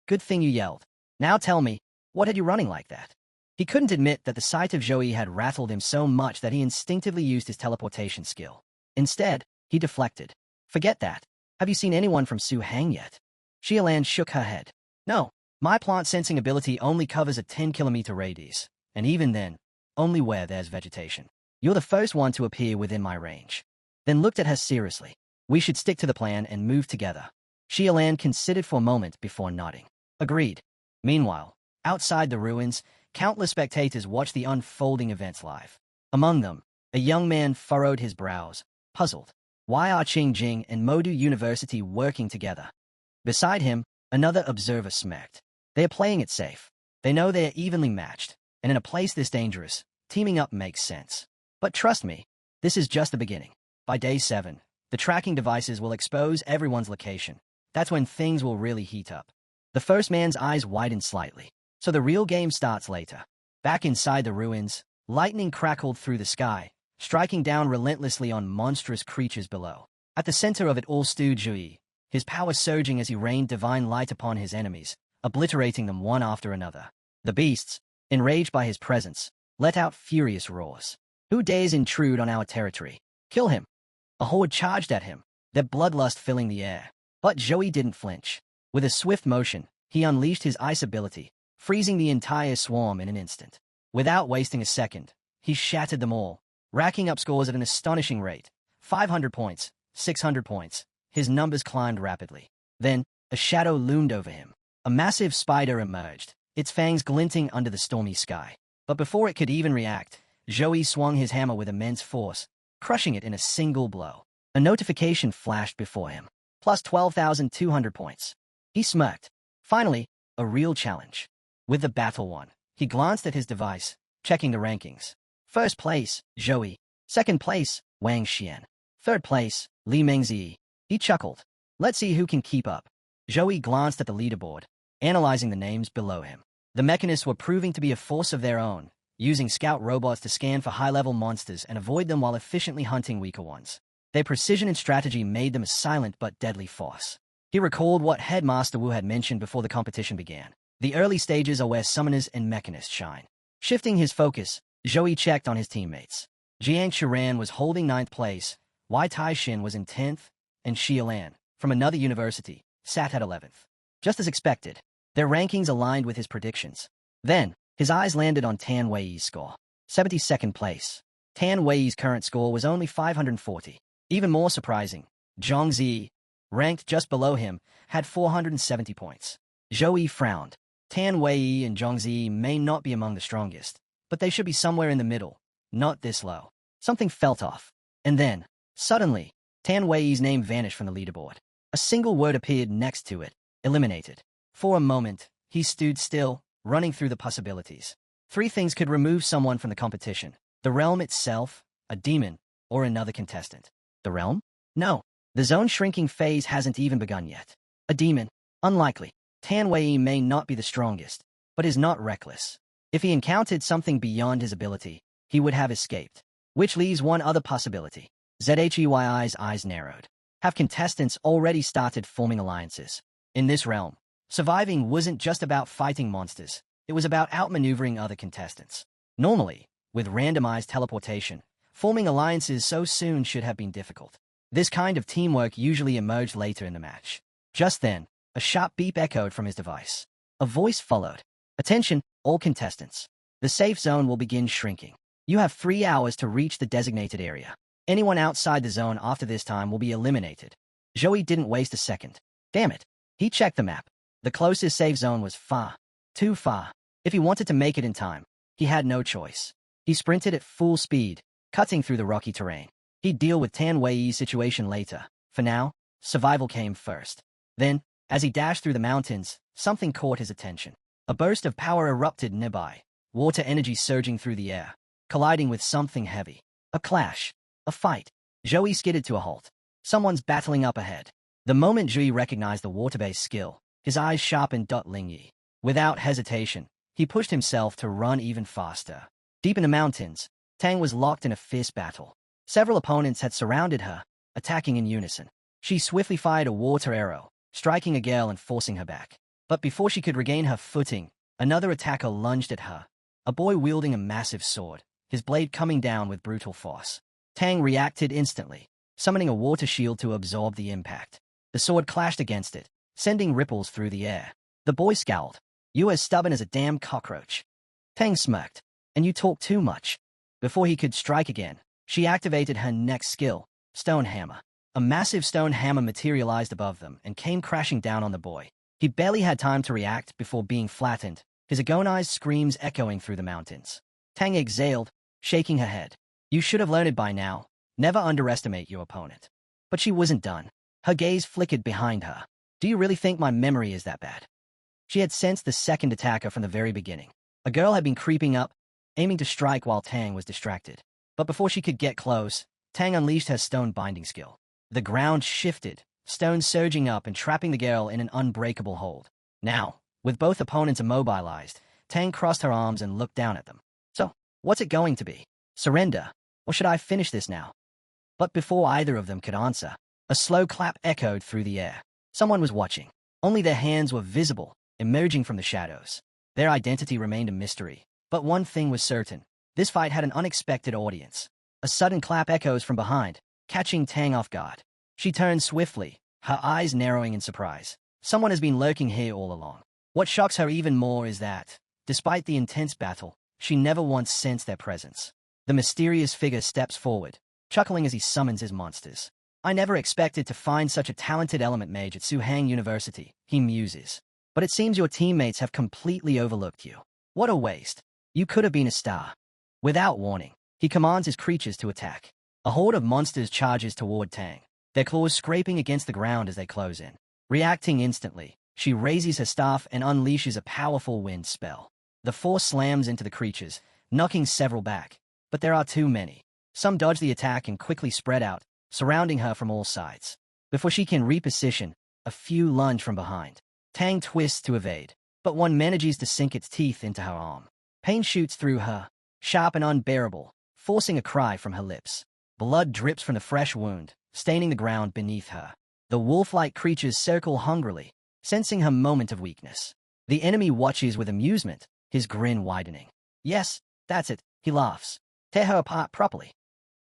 Good thing you yelled. Now tell me, what had you running like that? He couldn't admit that the sight of Joey had rattled him so much that he instinctively used his teleportation skill. Instead, he deflected. Forget that. Have you seen anyone from Su-Hang yet? Xiaolan shook her head. No, my plant sensing ability only covers a 10-kilometer radius, and even then, only where there's vegetation. You're the first one to appear within my range. Then looked at her seriously. We should stick to the plan and move together. Xiaolan considered for a moment before nodding. Agreed. Meanwhile, outside the ruins, countless spectators watched the unfolding events live. Among them, a young man furrowed his brows, puzzled. Why are Qingjing and Modu University working together? Beside him, another observer smirked. They're playing it safe. They know they're evenly matched, and in a place this dangerous, teaming up makes sense. But trust me, this is just the beginning. By day 7, the tracking devices will expose everyone's location. That's when things will really heat up. The first man's eyes widened slightly. So the real game starts later. Back inside the ruins, lightning crackled through the sky, striking down relentlessly on monstrous creatures below. At the center of it all stood Jui, his power surging as he rained divine light upon his enemies, obliterating them one after another. The beasts, enraged by his presence, let out furious roars. Who dares intrude on our territory? Kill him! A horde charged at him, their bloodlust filling the air. But Joey didn't flinch. With a swift motion, he unleashed his ice ability, freezing the entire swarm in an instant. Without wasting a second, he shattered them all, racking up scores at an astonishing rate. 500 points, 600 points. His numbers climbed rapidly. Then, a shadow loomed over him. A massive spider emerged, its fangs glinting under the stormy sky. But before it could even react, Joey swung his hammer with immense force, crushing it in a single blow. A notification flashed before him. Plus 12,200 points. He smirked. Finally, a real challenge. With the battle won, he glanced at his device, checking the rankings. First place, Zhou. Second place, Wang Xian. Third place, Li Mengzi. He chuckled. Let's see who can keep up. Zhou glanced at the leaderboard, analyzing the names below him. The mechanists were proving to be a force of their own, using scout robots to scan for high-level monsters and avoid them while efficiently hunting weaker ones. Their precision and strategy made them a silent but deadly force. He recalled what Headmaster Wu had mentioned before the competition began. The early stages are where summoners and mechanists shine. Shifting his focus, Zhou checked on his teammates. Jiang Churan was holding 9th place, Wei Taixin was in 10th, and Xie Lan, from another university, sat at 11th. Just as expected, their rankings aligned with his predictions. Then, his eyes landed on Tan Wei's score. 72nd place. Tan Wei's current score was only 540. Even more surprising, Zhang Zi, ranked just below him, had 470 points. Zhou frowned. Tan Wei and Zhang Zi may not be among the strongest, but they should be somewhere in the middle, not this low. Something felt off. And then, suddenly, Tan Wei's name vanished from the leaderboard. A single word appeared next to it, eliminated. For a moment, he stood still, running through the possibilities. 3 things could remove someone from the competition: the realm itself, a demon, or another contestant. The realm? No. The zone shrinking phase hasn't even begun yet. A demon? Unlikely. Tan Wei may not be the strongest, but is not reckless. If he encountered something beyond his ability, he would have escaped. Which leaves one other possibility. Zhei's eyes narrowed. Have contestants already started forming alliances? In this realm, surviving wasn't just about fighting monsters. It was about outmaneuvering other contestants. Normally, with randomized teleportation, forming alliances so soon should have been difficult. This kind of teamwork usually emerged later in the match. Just then, a sharp beep echoed from his device. A voice followed. Attention, all contestants. The safe zone will begin shrinking. You have 3 hours to reach the designated area. Anyone outside the zone after this time will be eliminated. Zhou didn't waste a second. Damn it. He checked the map. The closest safe zone was far. Too far. If he wanted to make it in time, he had no choice. He sprinted at full speed, cutting through the rocky terrain. He'd deal with Tan Wei's situation later. For now, survival came first. Then, as he dashed through the mountains, something caught his attention. A burst of power erupted nearby, water energy surging through the air, colliding with something heavy. A clash. A fight. Zhou skidded to a halt. Someone's battling up ahead. The moment Zhou recognized the water-based skill, his eyes sharpened. Lingyi. Without hesitation, he pushed himself to run even faster. Deep in the mountains, Tang was locked in a fierce battle. Several opponents had surrounded her, attacking in unison. She swiftly fired a water arrow, striking a girl and forcing her back. But before she could regain her footing, another attacker lunged at her. A boy wielding a massive sword, his blade coming down with brutal force. Tang reacted instantly, summoning a water shield to absorb the impact. The sword clashed against it, sending ripples through the air. The boy scowled. You as stubborn as a damn cockroach. Tang smirked. And you talk too much. Before he could strike again, she activated her next skill, Stone Hammer. A massive stone hammer materialized above them and came crashing down on the boy. He barely had time to react before being flattened, his agonized screams echoing through the mountains. Tang exhaled, shaking her head. You should have learned it by now. Never underestimate your opponent. But she wasn't done. Her gaze flickered behind her. Do you really think my memory is that bad? She had sensed the second attacker from the very beginning. A girl had been creeping up, aiming to strike while Tang was distracted. But before she could get close, Tang unleashed her stone binding skill. The ground shifted, stones surging up and trapping the girl in an unbreakable hold. Now, with both opponents immobilized, Tang crossed her arms and looked down at them. So, what's it going to be? Surrender? Or should I finish this now? But before either of them could answer, a slow clap echoed through the air. Someone was watching. Only their hands were visible, emerging from the shadows. Their identity remained a mystery. But one thing was certain. This fight had an unexpected audience. A sudden clap echoes from behind, catching Tang off guard. She turned swiftly, her eyes narrowing in surprise. Someone has been lurking here all along. What shocks her even more is that, despite the intense battle, she never once sensed their presence. The mysterious figure steps forward, chuckling as he summons his monsters. I never expected to find such a talented element mage at Suhang University, he muses. But it seems your teammates have completely overlooked you. What a waste. You could have been a star. Without warning, he commands his creatures to attack. A horde of monsters charges toward Tang, their claws scraping against the ground as they close in. Reacting instantly, she raises her staff and unleashes a powerful wind spell. The force slams into the creatures, knocking several back. but there are too many. Some dodge the attack and quickly spread out, surrounding her from all sides. Before she can reposition, a few lunge from behind. Tang twists to evade, but one manages to sink its teeth into her arm. Pain shoots through her, sharp and unbearable, forcing a cry from her lips. Blood drips from the fresh wound, staining the ground beneath her. The wolf-like creatures circle hungrily, sensing her moment of weakness. The enemy watches with amusement, his grin widening. Yes, that's it, he laughs. Tear her apart properly.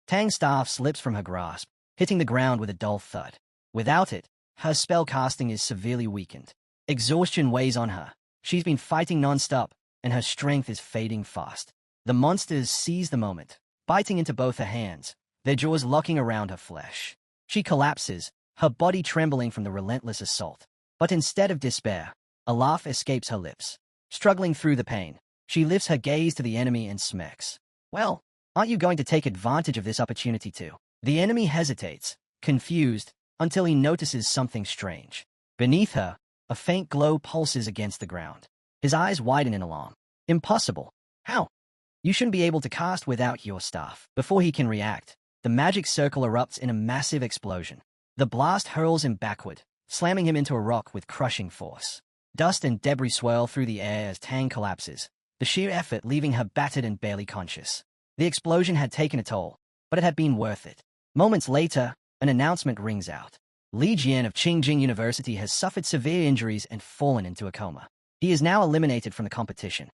Tang's staff slips from her grasp, hitting the ground with a dull thud. Without it, her spell casting is severely weakened. Exhaustion weighs on her. She's been fighting non-stop, and her strength is fading fast. The monsters seize the moment, biting into both her hands, their jaws locking around her flesh. She collapses, her body trembling from the relentless assault. But instead of despair, a laugh escapes her lips. Struggling through the pain, she lifts her gaze to the enemy and smirks. Well, aren't you going to take advantage of this opportunity too? The enemy hesitates, confused, until he notices something strange. Beneath her, a faint glow pulses against the ground. His eyes widen in alarm. Impossible. How? You shouldn't be able to cast without your staff. Before he can react, the magic circle erupts in a massive explosion. The blast hurls him backward, slamming him into a rock with crushing force. Dust and debris swirl through the air as Tang collapses, the sheer effort leaving her battered and barely conscious. The explosion had taken a toll, but it had been worth it. Moments later, an announcement rings out. Li Jian of Qingjing University has suffered severe injuries and fallen into a coma. He is now eliminated from the competition.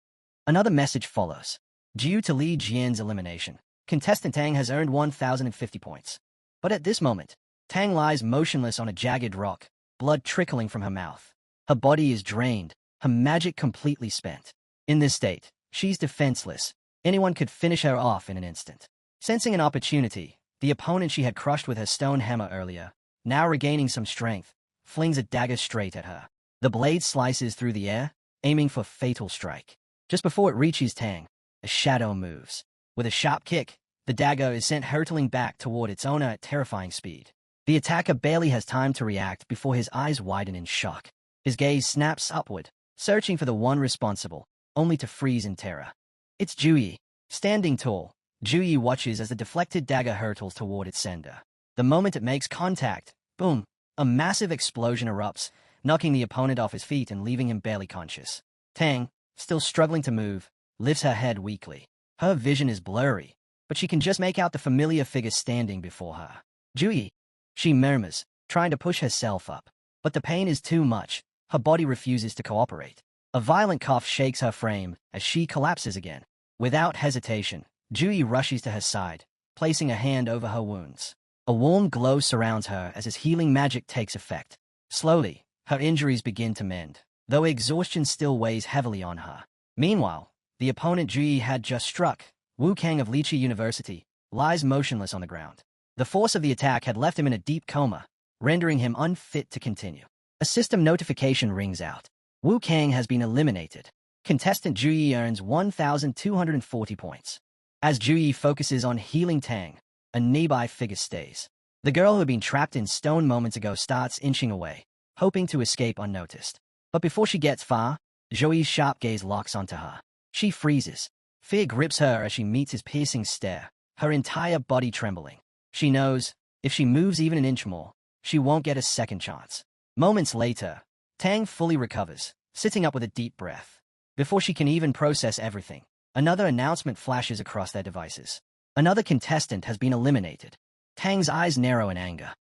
Another message follows. Due to Li Jian's elimination, contestant Tang has earned 1,050 points. But at this moment, Tang lies motionless on a jagged rock, blood trickling from her mouth. Her body is drained, her magic completely spent. In this state, she's defenseless. Anyone could finish her off in an instant. Sensing an opportunity, the opponent she had crushed with her stone hammer earlier, now regaining some strength, flings a dagger straight at her. The blade slices through the air, aiming for fatal strike. Just before it reaches Tang, a shadow moves. With a sharp kick, the dagger is sent hurtling back toward its owner at terrifying speed. The attacker barely has time to react before his eyes widen in shock. His gaze snaps upward, searching for the one responsible, only to freeze in terror. It's Juyi. Standing tall, Juyi watches as the deflected dagger hurtles toward its sender. The moment it makes contact, boom, a massive explosion erupts, knocking the opponent off his feet and leaving him barely conscious. Tang, still struggling to move, lifts her head weakly. Her vision is blurry, but she can just make out the familiar figure standing before her. Juyi, she murmurs, trying to push herself up. But the pain is too much. Her body refuses to cooperate. A violent cough shakes her frame as she collapses again. Without hesitation, Juyi rushes to her side, placing a hand over her wounds. A warm glow surrounds her as his healing magic takes effect. Slowly, her injuries begin to mend, though exhaustion still weighs heavily on her. Meanwhile, the opponent Juyi had just struck, Wu Kang of Lichi University, lies motionless on the ground. The force of the attack had left him in a deep coma, rendering him unfit to continue. A system notification rings out. Wu Kang has been eliminated. Contestant Juyi earns 1,240 points. As Juyi focuses on healing Tang, a nearby figure stays. The girl who had been trapped in stone moments ago starts inching away, hoping to escape unnoticed. But before she gets far, Juyi's sharp gaze locks onto her. She freezes. Fear grips her as she meets his piercing stare, her entire body trembling. She knows, if she moves even an inch more, she won't get a second chance. Moments later, Tang fully recovers, sitting up with a deep breath. Before she can even process everything, another announcement flashes across their devices. Another contestant has been eliminated. Tang's eyes narrow in anger.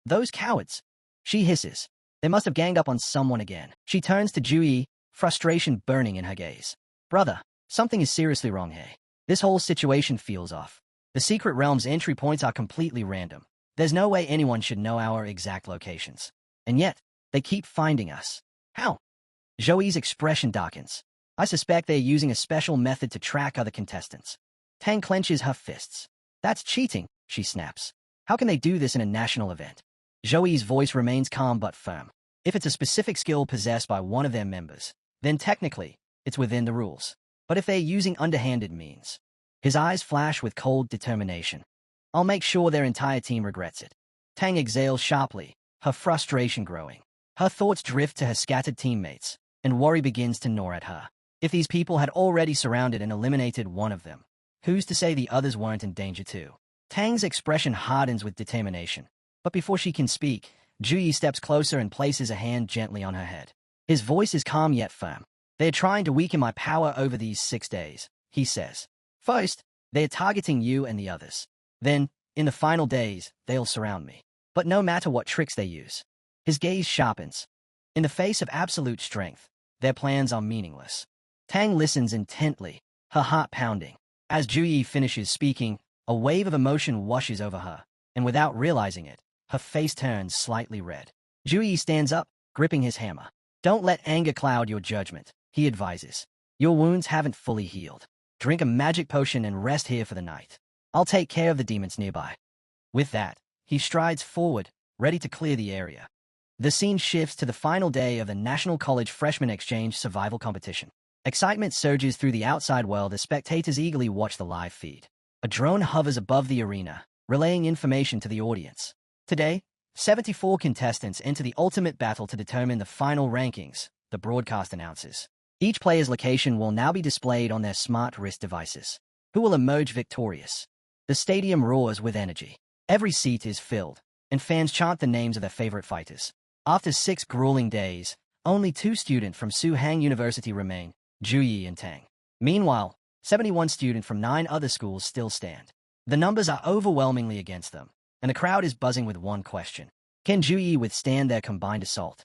Those cowards! She hisses. They must have ganged up on someone again. She turns to Juyi, frustration burning in her gaze. Brother, something is seriously wrong here. This whole situation feels off. The Secret Realm's entry points are completely random. There's no way anyone should know our exact locations. And yet, they keep finding us. How? Joey's expression darkens. I suspect they're using a special method to track other contestants. Tang clenches her fists. That's cheating, she snaps. How can they do this in a national event? Joey's voice remains calm but firm. If it's a specific skill possessed by one of their members, then technically, it's within the rules. But if they're using underhanded means, his eyes flash with cold determination. I'll make sure their entire team regrets it. Tang exhales sharply, her frustration growing. Her thoughts drift to her scattered teammates, and worry begins to gnaw at her. If these people had already surrounded and eliminated one of them, Who's to say the others weren't in danger too? Tang's expression hardens with determination. But before she can speak, Juyi steps closer and places a hand gently on her head. His voice is calm yet firm. "They're trying to weaken my power over these 6 days," he says. "First, they're targeting you and the others. Then, in the final days, they'll surround me. But no matter what tricks they use." His gaze sharpens. In the face of absolute strength, their plans are meaningless. Tang listens intently, her heart pounding. As Juyi finishes speaking, a wave of emotion washes over her, and without realizing it, her face turns slightly red. Juyi stands up, gripping his hammer. "Don't let anger cloud your judgment," he advises. "Your wounds haven't fully healed. Drink a magic potion and rest here for the night. I'll take care of the demons nearby." With that, he strides forward, ready to clear the area. The scene shifts to the final day of the National College Freshman Exchange Survival Competition. Excitement surges through the outside world as spectators eagerly watch the live feed. A drone hovers above the arena, relaying information to the audience. Today, 74 contestants enter the ultimate battle to determine the final rankings, the broadcast announces. Each player's location will now be displayed on their smart wrist devices. Who will emerge victorious? The stadium roars with energy. Every seat is filled, and fans chant the names of their favorite fighters. After 6 grueling days, only 2 students from Suhang University remain, Juyi and Tang. Meanwhile, 71 students from 9 other schools still stand. The numbers are overwhelmingly against them, and the crowd is buzzing with one question. Can Juyi withstand their combined assault?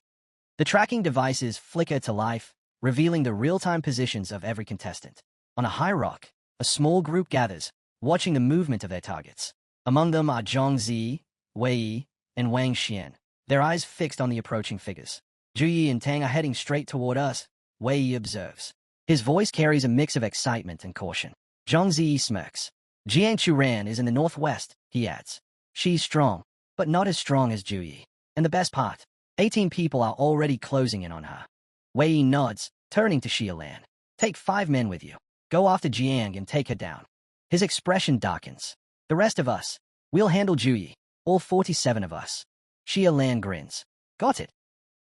The tracking devices flicker to life, revealing the real-time positions of every contestant. On a high rock, a small group gathers, watching the movement of their targets. Among them are Zhongzi, Wei, and Wang Xian, their eyes fixed on the approaching figures. "Juyi and Tang are heading straight toward us," Wei observes. His voice carries a mix of excitement and caution. Zhongzi smirks. "Jiang Churan is in the northwest," he adds. "She's strong, but not as strong as Juyi. And the best part, 18 people are already closing in on her." Wei nods, turning to Xiaolan. "Take 5 men with you. Go after Jiang and take her down." His expression darkens. "The rest of us, we'll handle Juyi, all 47 of us." Xiaolan grins. "Got it."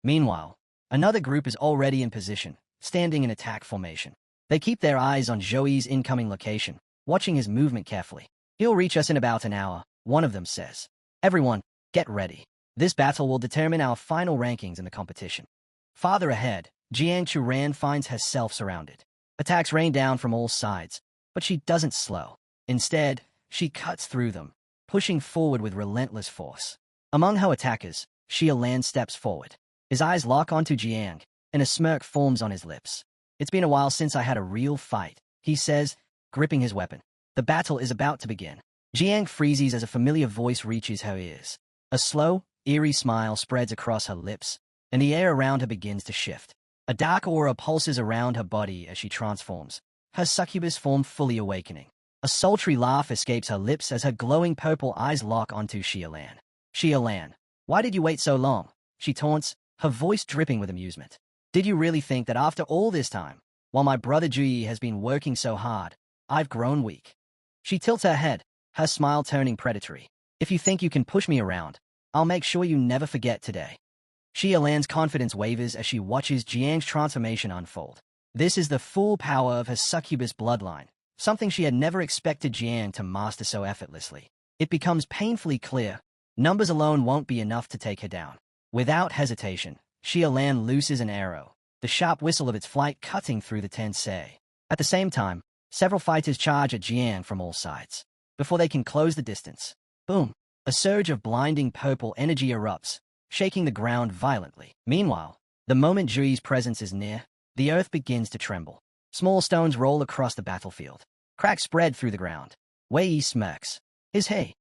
Meanwhile, another group is already in position, standing in attack formation. They keep their eyes on Zhouyi's incoming location, watching his movement carefully. "He'll reach us in about an hour," one of them says. "Everyone, get ready. This battle will determine our final rankings in the competition." Farther ahead, Jiang Churan finds herself surrounded. Attacks rain down from all sides, but she doesn't slow. Instead, she cuts through them, pushing forward with relentless force. Among her attackers, Xiaolan steps forward. His eyes lock onto Jiang, and a smirk forms on his lips. "It's been a while since I had a real fight," he says, gripping his weapon. The battle is about to begin. Jiang freezes as a familiar voice reaches her ears. A slow, eerie smile spreads across her lips, and the air around her begins to shift. A dark aura pulses around her body as she transforms, her succubus form fully awakening. A sultry laugh escapes her lips as her glowing purple eyes lock onto Xiaolan. "Xiaolan, why did you wait so long?" she taunts, her voice dripping with amusement. "Did you really think that after all this time, while my brother Juyi has been working so hard, I've grown weak?" She tilts her head, her smile turning predatory. "If you think you can push me around, I'll make sure you never forget today." Xiaolan's confidence wavers as she watches Jiang's transformation unfold. This is the full power of her succubus bloodline, something she had never expected Jiang to master so effortlessly. It becomes painfully clear, numbers alone won't be enough to take her down. Without hesitation, Xiaolan looses an arrow, the sharp whistle of its flight cutting through the tense air. At the same time, several fighters charge at Jiang from all sides. Before they can close the distance, boom, a surge of blinding purple energy erupts, shaking the ground violently. Meanwhile, the moment Juyi's presence is near, the earth begins to tremble. Small stones roll across the battlefield. Cracks spread through the ground. Wei smirks. His hey.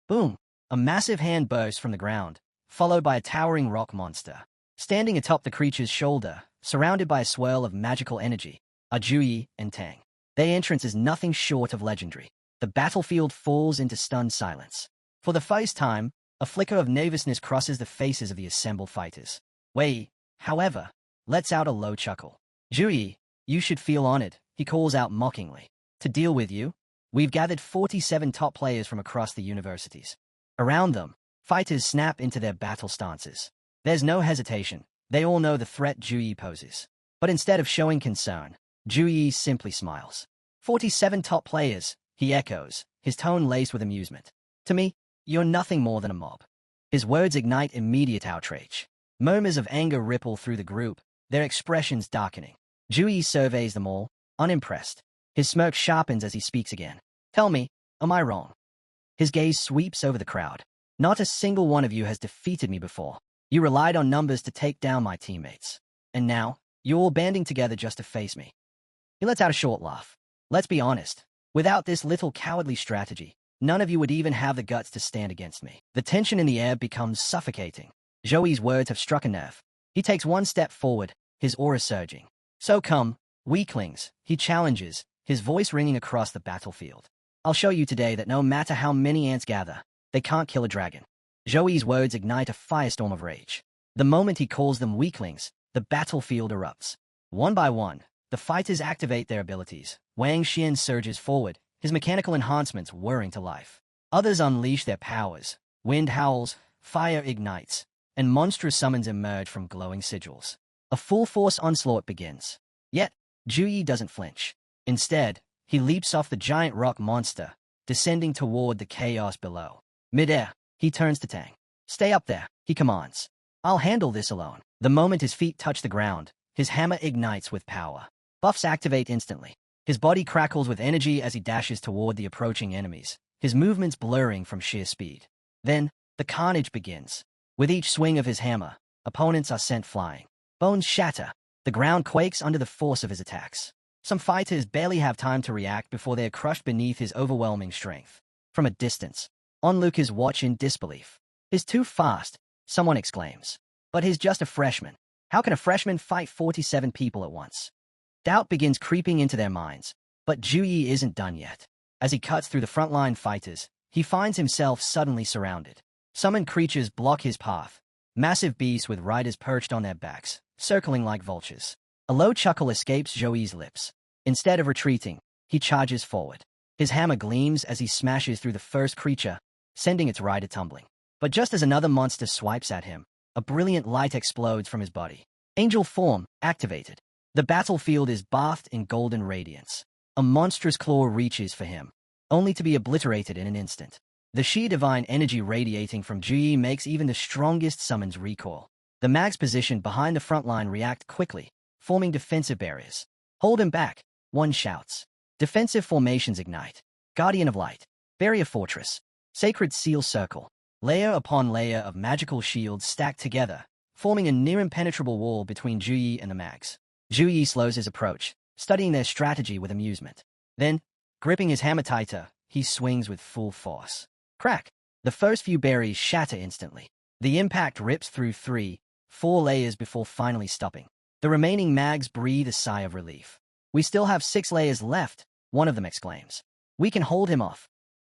Boom. A massive hand bursts from the ground, followed by a towering rock monster. Standing atop the creature's shoulder, surrounded by a swirl of magical energy, are Juyi and Tang. Their entrance is nothing short of legendary. The battlefield falls into stunned silence. For the first time, a flicker of nervousness crosses the faces of the assembled fighters. Wei, however, lets out a low chuckle. "Juyi, you should feel honored," he calls out mockingly. "To deal with you, we've gathered 47 top players from across the universities." Around them, fighters snap into their battle stances. There's no hesitation. They all know the threat Juyi poses. But instead of showing concern, Juyi simply smiles. 47 top players, he echoes, his tone laced with amusement. To me, you're nothing more than a mob. His words ignite immediate outrage. Murmurs of anger ripple through the group, their expressions darkening. Jui surveys them all, unimpressed. His smirk sharpens as he speaks again. Tell me, am I wrong? His gaze sweeps over the crowd. Not a single one of you has defeated me before. You relied on numbers to take down my teammates. And now, you're all banding together just to face me. He lets out a short laugh. Let's be honest. Without this little cowardly strategy, none of you would even have the guts to stand against me. The tension in the air becomes suffocating. Joey's words have struck a nerve. He takes one step forward, his aura surging. So come, weaklings, he challenges, his voice ringing across the battlefield. I'll show you today that no matter how many ants gather, they can't kill a dragon. Joey's words ignite a firestorm of rage. The moment he calls them weaklings, the battlefield erupts. One by one, the fighters activate their abilities. Wang Xian surges forward, his mechanical enhancements whirring to life. Others unleash their powers. Wind howls, fire ignites, and monstrous summons emerge from glowing sigils. A full-force onslaught begins. Yet, Juyi doesn't flinch. Instead, he leaps off the giant rock monster, descending toward the chaos below. Mid-air, he turns to Tang. Stay up there, he commands. I'll handle this alone. The moment his feet touch the ground, his hammer ignites with power. Buffs activate instantly. His body crackles with energy as he dashes toward the approaching enemies, his movements blurring from sheer speed. Then, the carnage begins. With each swing of his hammer, opponents are sent flying. Bones shatter. The ground quakes under the force of his attacks. Some fighters barely have time to react before they are crushed beneath his overwhelming strength. From a distance, onlookers watch in disbelief. He's too fast, someone exclaims. But he's just a freshman. How can a freshman fight 47 people at once? Doubt begins creeping into their minds, but Juyi isn't done yet. As he cuts through the frontline fighters, he finds himself suddenly surrounded. Summoned creatures block his path. Massive beasts with riders perched on their backs, circling like vultures. A low chuckle escapes Joey's lips. Instead of retreating, he charges forward. His hammer gleams as he smashes through the first creature, sending its rider tumbling. But just as another monster swipes at him, a brilliant light explodes from his body. Angel form activated. The battlefield is bathed in golden radiance. A monstrous claw reaches for him, only to be obliterated in an instant. The sheer divine energy radiating from Juyi makes even the strongest summons recoil. The mags positioned behind the front line react quickly, forming defensive barriers. Hold him back, one shouts. Defensive formations ignite. Guardian of Light, Barrier Fortress, Sacred Seal Circle. Layer upon layer of magical shields stacked together, forming a near-impenetrable wall between Juyi and the mags. Juyi slows his approach, studying their strategy with amusement. Then, gripping his hammer tighter, he swings with full force. Crack! The first few berries shatter instantly. The impact rips through 3, 4 layers before finally stopping. The remaining mags breathe a sigh of relief. We still have 6 layers left, one of them exclaims. We can hold him off.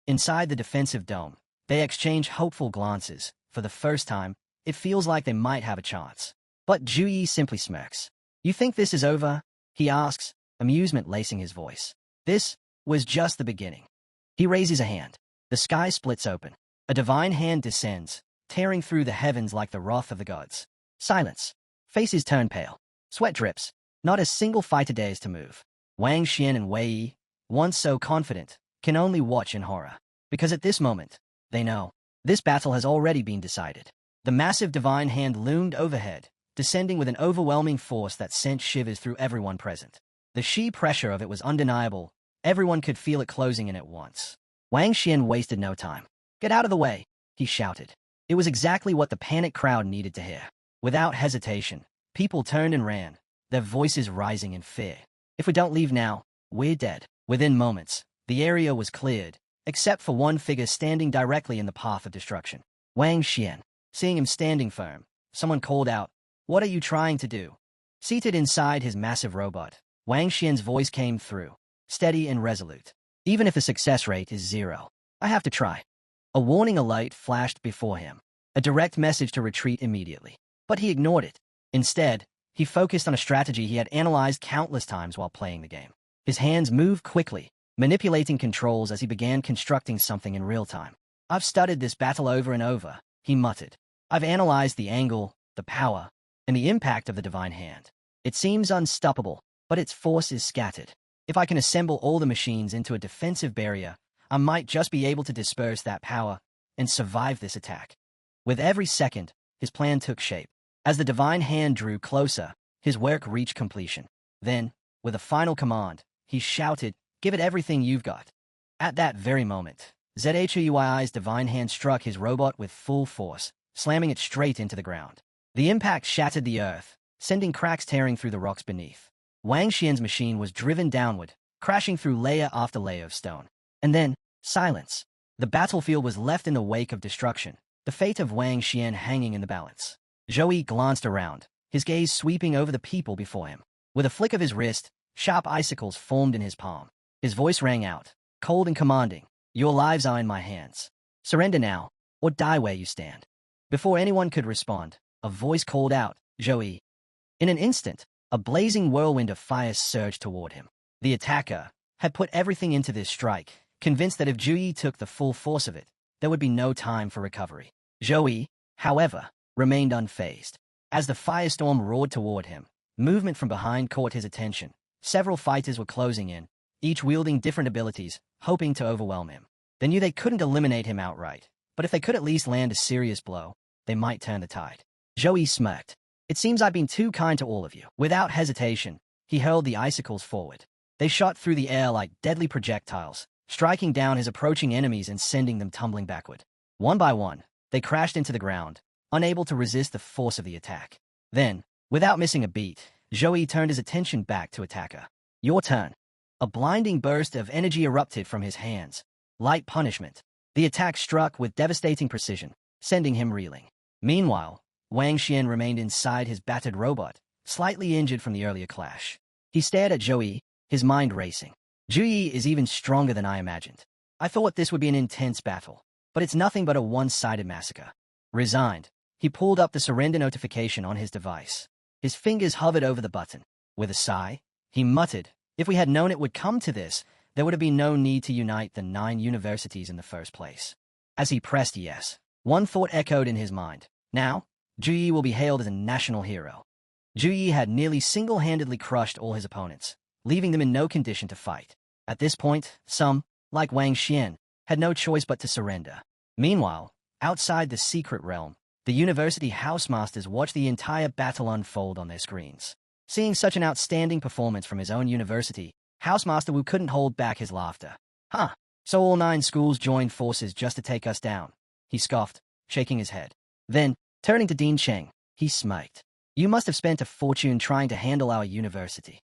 Inside the defensive dome, they exchange hopeful glances. For the first time, it feels like they might have a chance. But Juyi simply smirks. You think this is over? He asks, amusement lacing his voice. This was just the beginning. He raises a hand. The sky splits open. A divine hand descends, tearing through the heavens like the wrath of the gods. Silence. Faces turn pale. Sweat drips. Not a single fighter dares to move. Wang Xian and Wei Yi, once so confident, can only watch in horror. Because at this moment, they know, this battle has already been decided. The massive divine hand loomed overhead, descending with an overwhelming force that sent shivers through everyone present. The sheer pressure of it was undeniable. Everyone could feel it closing in at once. Wang Xian wasted no time. Get out of the way, he shouted. It was exactly what the panicked crowd needed to hear. Without hesitation, people turned and ran, their voices rising in fear. If we don't leave now, we're dead. Within moments, the area was cleared, except for one figure standing directly in the path of destruction. Wang Xian. Seeing him standing firm, someone called out, "What are you trying to do?" Seated inside his massive robot, Wang Xian's voice came through, steady and resolute. Even if the success rate is 0, I have to try. A warning alert flashed before him, a direct message to retreat immediately. But he ignored it. Instead, he focused on a strategy he had analyzed countless times while playing the game. His hands moved quickly, manipulating controls as he began constructing something in real time. I've studied this battle over and over, he muttered. I've analyzed the angle, the power, and the impact of the divine hand. It seems unstoppable, but its force is scattered. If I can assemble all the machines into a defensive barrier, I might just be able to disperse that power and survive this attack. With every second, his plan took shape. As the divine hand drew closer, his work reached completion. Then, with a final command, he shouted, "Give it everything you've got." At that very moment, Zhui's divine hand struck his robot with full force, slamming it straight into the ground. The impact shattered the earth, sending cracks tearing through the rocks beneath. Wang Xian's machine was driven downward, crashing through layer after layer of stone. And then, silence. The battlefield was left in the wake of destruction, the fate of Wang Xian hanging in the balance. Zhui glanced around, his gaze sweeping over the people before him. With a flick of his wrist, sharp icicles formed in his palm. His voice rang out, cold and commanding, "Your lives are in my hands. Surrender now, or die where you stand." Before anyone could respond, a voice called out, "Zhui." In an instant, a blazing whirlwind of fire surged toward him. The attacker had put everything into this strike, convinced that if Zhui took the full force of it, there would be no time for recovery. Zhui, however, remained unfazed. As the firestorm roared toward him, movement from behind caught his attention. Several fighters were closing in, each wielding different abilities, hoping to overwhelm him. They knew they couldn't eliminate him outright, but if they could at least land a serious blow, they might turn the tide. Zhui smirked. "It seems I've been too kind to all of you." Without hesitation, he hurled the icicles forward. They shot through the air like deadly projectiles, striking down his approaching enemies and sending them tumbling backward. One by one, they crashed into the ground, unable to resist the force of the attack. Then, without missing a beat, Zhui turned his attention back to attacker. "Your turn." A blinding burst of energy erupted from his hands. Light punishment. The attack struck with devastating precision, sending him reeling. Meanwhile, Wang Xian remained inside his battered robot, slightly injured from the earlier clash. He stared at Zhui, his mind racing. "Zhui is even stronger than I imagined. I thought this would be an intense battle, but it's nothing but a one-sided massacre." Resigned, he pulled up the surrender notification on his device. His fingers hovered over the button. With a sigh, he muttered, "If we had known it would come to this, there would have been no need to unite the 9 universities in the first place." As he pressed yes, one thought echoed in his mind. Now, Zhui will be hailed as a national hero. Zhui had nearly single-handedly crushed all his opponents, leaving them in no condition to fight. At this point, some, like Wang Xian, had no choice but to surrender. Meanwhile, outside the secret realm, the university housemasters watched the entire battle unfold on their screens. Seeing such an outstanding performance from his own university, Housemaster Wu couldn't hold back his laughter. "Huh, so all 9 schools joined forces just to take us down," he scoffed, shaking his head. Then, turning to Dean Cheng, he smirked. "You must have spent a fortune trying to handle our university."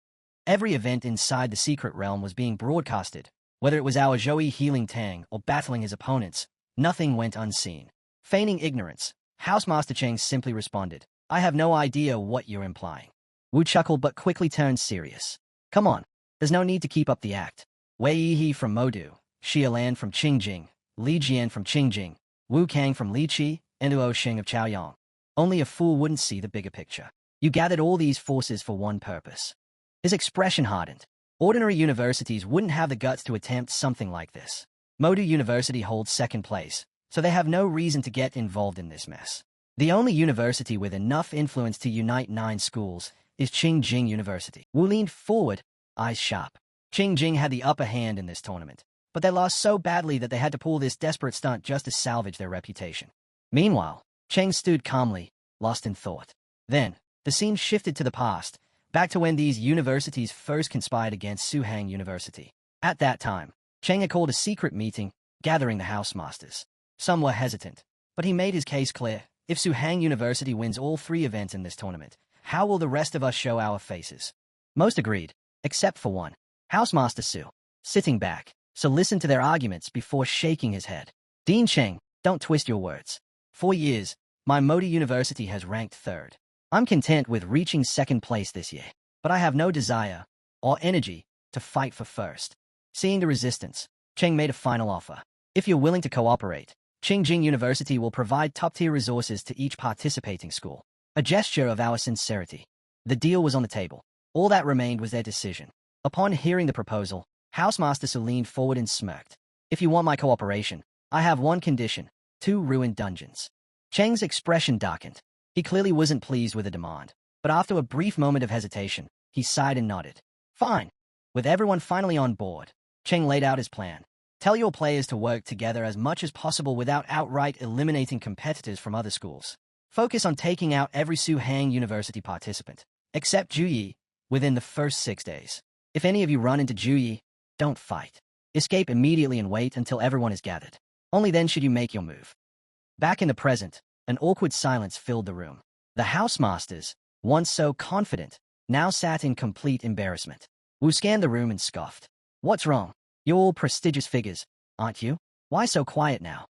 Every event inside the secret realm was being broadcasted. Whether it was our Zhui healing Tang or battling his opponents, nothing went unseen. Feigning ignorance, Housemaster Cheng simply responded, "I have no idea what you're implying." Wu chuckled but quickly turned serious. "Come on, there's no need to keep up the act. Wei Yihe from Modu, Xia Lan from Qingjing, Li Jian from Qingjing, Wu Kang from Liqi, and Luo Xing of Chaoyang. Only a fool wouldn't see the bigger picture. You gathered all these forces for one purpose." His expression hardened. Ordinary universities wouldn't have the guts to attempt something like this. Modu University holds second place, so they have no reason to get involved in this mess. The only university with enough influence to unite 9 schools is Qingjing University. Wu leaned forward, eyes sharp. Qingjing had the upper hand in this tournament, but they lost so badly that they had to pull this desperate stunt just to salvage their reputation. Meanwhile, Cheng stood calmly, lost in thought. Then, the scene shifted to the past, back to when these universities first conspired against Suhang University. At that time, Cheng had called a secret meeting, gathering the housemasters. Some were hesitant, but he made his case clear. If Suhang University wins all 3 events in this tournament, how will the rest of us show our faces? Most agreed, except for one. Housemaster Su, sitting back, so listened to their arguments before shaking his head. "Dean Cheng, don't twist your words. For years, my Modu University has ranked 3rd. I'm content with reaching 2nd place this year, but I have no desire or energy to fight for 1st. Seeing the resistance, Cheng made a final offer. "If you're willing to cooperate, Qingjing University will provide top-tier resources to each participating school. A gesture of our sincerity." The deal was on the table. All that remained was their decision. Upon hearing the proposal, Housemaster Su leaned forward and smirked. "If you want my cooperation, I have one condition: 2 ruined dungeons." Cheng's expression darkened. He clearly wasn't pleased with the demand, but after a brief moment of hesitation, he sighed and nodded. "Fine. With everyone finally on board, Cheng laid out his plan. Tell your players to work together as much as possible without outright eliminating competitors from other schools. Focus on taking out every Suhang University participant, except Juyi, within the first 6 days. If any of you run into Juyi, don't fight. Escape immediately and wait until everyone is gathered. Only then should you make your move. Back in the present, an awkward silence filled the room. The housemasters, once so confident, now sat in complete embarrassment. Wu scanned the room and scoffed. What's wrong? You're all prestigious figures, aren't you? Why so quiet now?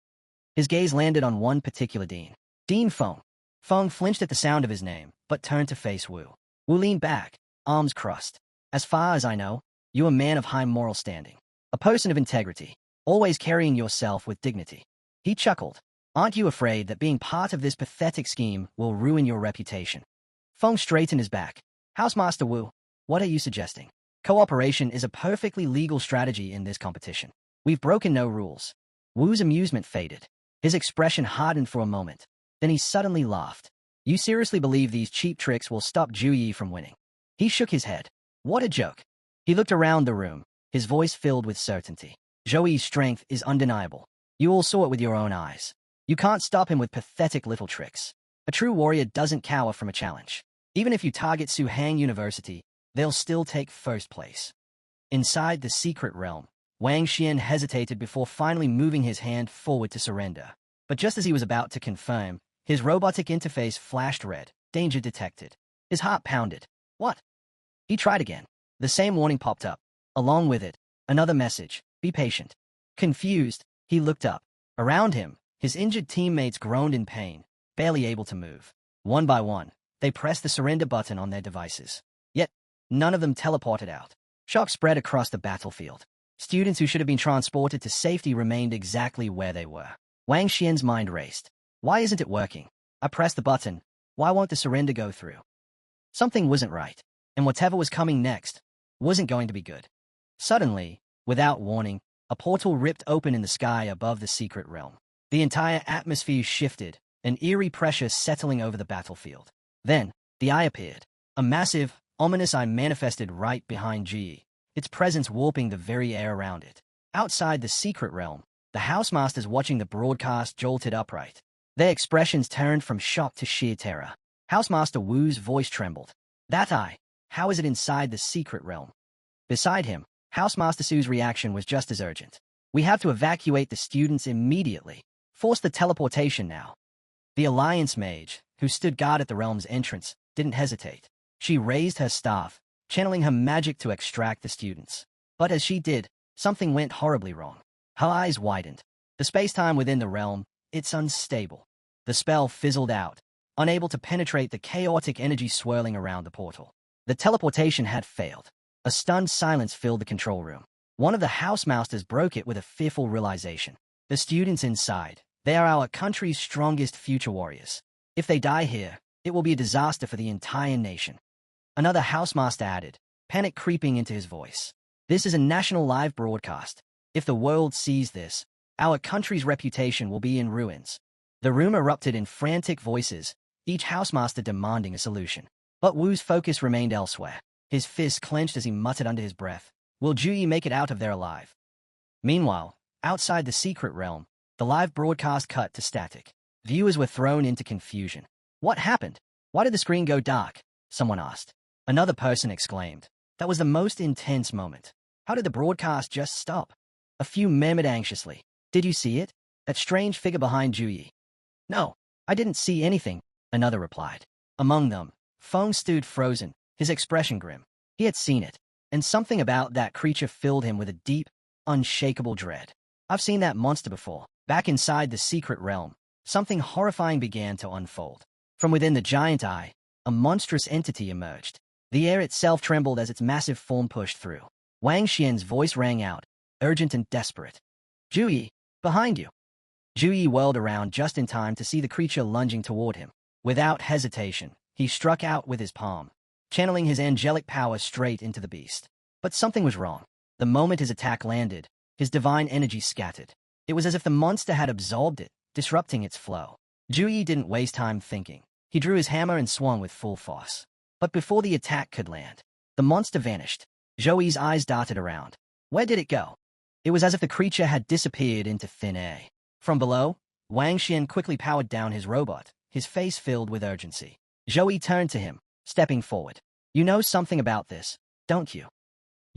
His gaze landed on one particular dean. Dean Feng. Feng flinched at the sound of his name, but turned to face Wu. Wu leaned back, arms crossed. As far as I know, you're a man of high moral standing. A person of integrity, always carrying yourself with dignity. He chuckled. Aren't you afraid that being part of this pathetic scheme will ruin your reputation? Feng straightened his back. Housemaster Wu, what are you suggesting? Cooperation is a perfectly legal strategy in this competition. We've broken no rules. Wu's amusement faded. His expression hardened for a moment. Then he suddenly laughed. You seriously believe these cheap tricks will stop Juyi from winning? He shook his head. What a joke. He looked around the room, his voice filled with certainty. Zhouyi's strength is undeniable. You all saw it with your own eyes. You can't stop him with pathetic little tricks. A true warrior doesn't cower from a challenge. Even if you target Suhang University, they'll still take first place. Inside the secret realm, Wang Xian hesitated before finally moving his hand forward to surrender. But just as he was about to confirm, his robotic interface flashed red. Danger detected. His heart pounded. What? He tried again. The same warning popped up. Along with it, another message. Be patient. Confused, he looked up. Around him, his injured teammates groaned in pain, barely able to move. One by one, they pressed the surrender button on their devices. Yet, none of them teleported out. Shock spread across the battlefield. Students who should have been transported to safety remained exactly where they were. Wang Xian's mind raced. Why isn't it working? I pressed the button. Why won't the surrender go through? Something wasn't right, and whatever was coming next wasn't going to be good. Suddenly, without warning, a portal ripped open in the sky above the secret realm. The entire atmosphere shifted, an eerie pressure settling over the battlefield. Then, the eye appeared. A massive, ominous eye manifested right behind Ji, its presence warping the very air around it. Outside the secret realm, the housemasters watching the broadcast jolted upright. Their expressions turned from shock to sheer terror. Housemaster Wu's voice trembled. That eye, how is it inside the secret realm? Beside him, Housemaster Su's reaction was just as urgent. We have to evacuate the students immediately. Force the teleportation now. The Alliance Mage, who stood guard at the realm's entrance, didn't hesitate. She raised her staff, channeling her magic to extract the students. But as she did, something went horribly wrong. Her eyes widened. The space-time within the realm, it's unstable. The spell fizzled out, unable to penetrate the chaotic energy swirling around the portal. The teleportation had failed. A stunned silence filled the control room. One of the housemasters broke it with a fearful realization. The students inside, they are our country's strongest future warriors. If they die here, it will be a disaster for the entire nation. Another housemaster added, panic creeping into his voice. This is a national live broadcast. If the world sees this, our country's reputation will be in ruins. The room erupted in frantic voices, each housemaster demanding a solution. But Wu's focus remained elsewhere. His fist clenched as he muttered under his breath, will Juyi make it out of there alive? Meanwhile, outside the secret realm, the live broadcast cut to static. Viewers were thrown into confusion. What happened? Why did the screen go dark? Someone asked. Another person exclaimed. That was the most intense moment. How did the broadcast just stop? A few murmured anxiously. Did you see it? That strange figure behind Juyi? No, I didn't see anything, another replied. Among them, Feng stood frozen, his expression grim. He had seen it, and something about that creature filled him with a deep, unshakable dread. I've seen that monster before. Back inside the secret realm, something horrifying began to unfold. From within the giant eye, a monstrous entity emerged. The air itself trembled as its massive form pushed through. Wang Xian's voice rang out, urgent and desperate. Juyi, behind you. Juyi whirled around just in time to see the creature lunging toward him. Without hesitation, he struck out with his palm, channeling his angelic power straight into the beast. But something was wrong. The moment his attack landed, his divine energy scattered. It was as if the monster had absorbed it, disrupting its flow. Juyi didn't waste time thinking. He drew his hammer and swung with full force. But before the attack could land, the monster vanished. Zoe's eyes darted around. Where did it go? It was as if the creature had disappeared into thin air. From below, Wang Xian quickly powered down his robot, his face filled with urgency. Zoe turned to him, stepping forward. You know something about this, don't you?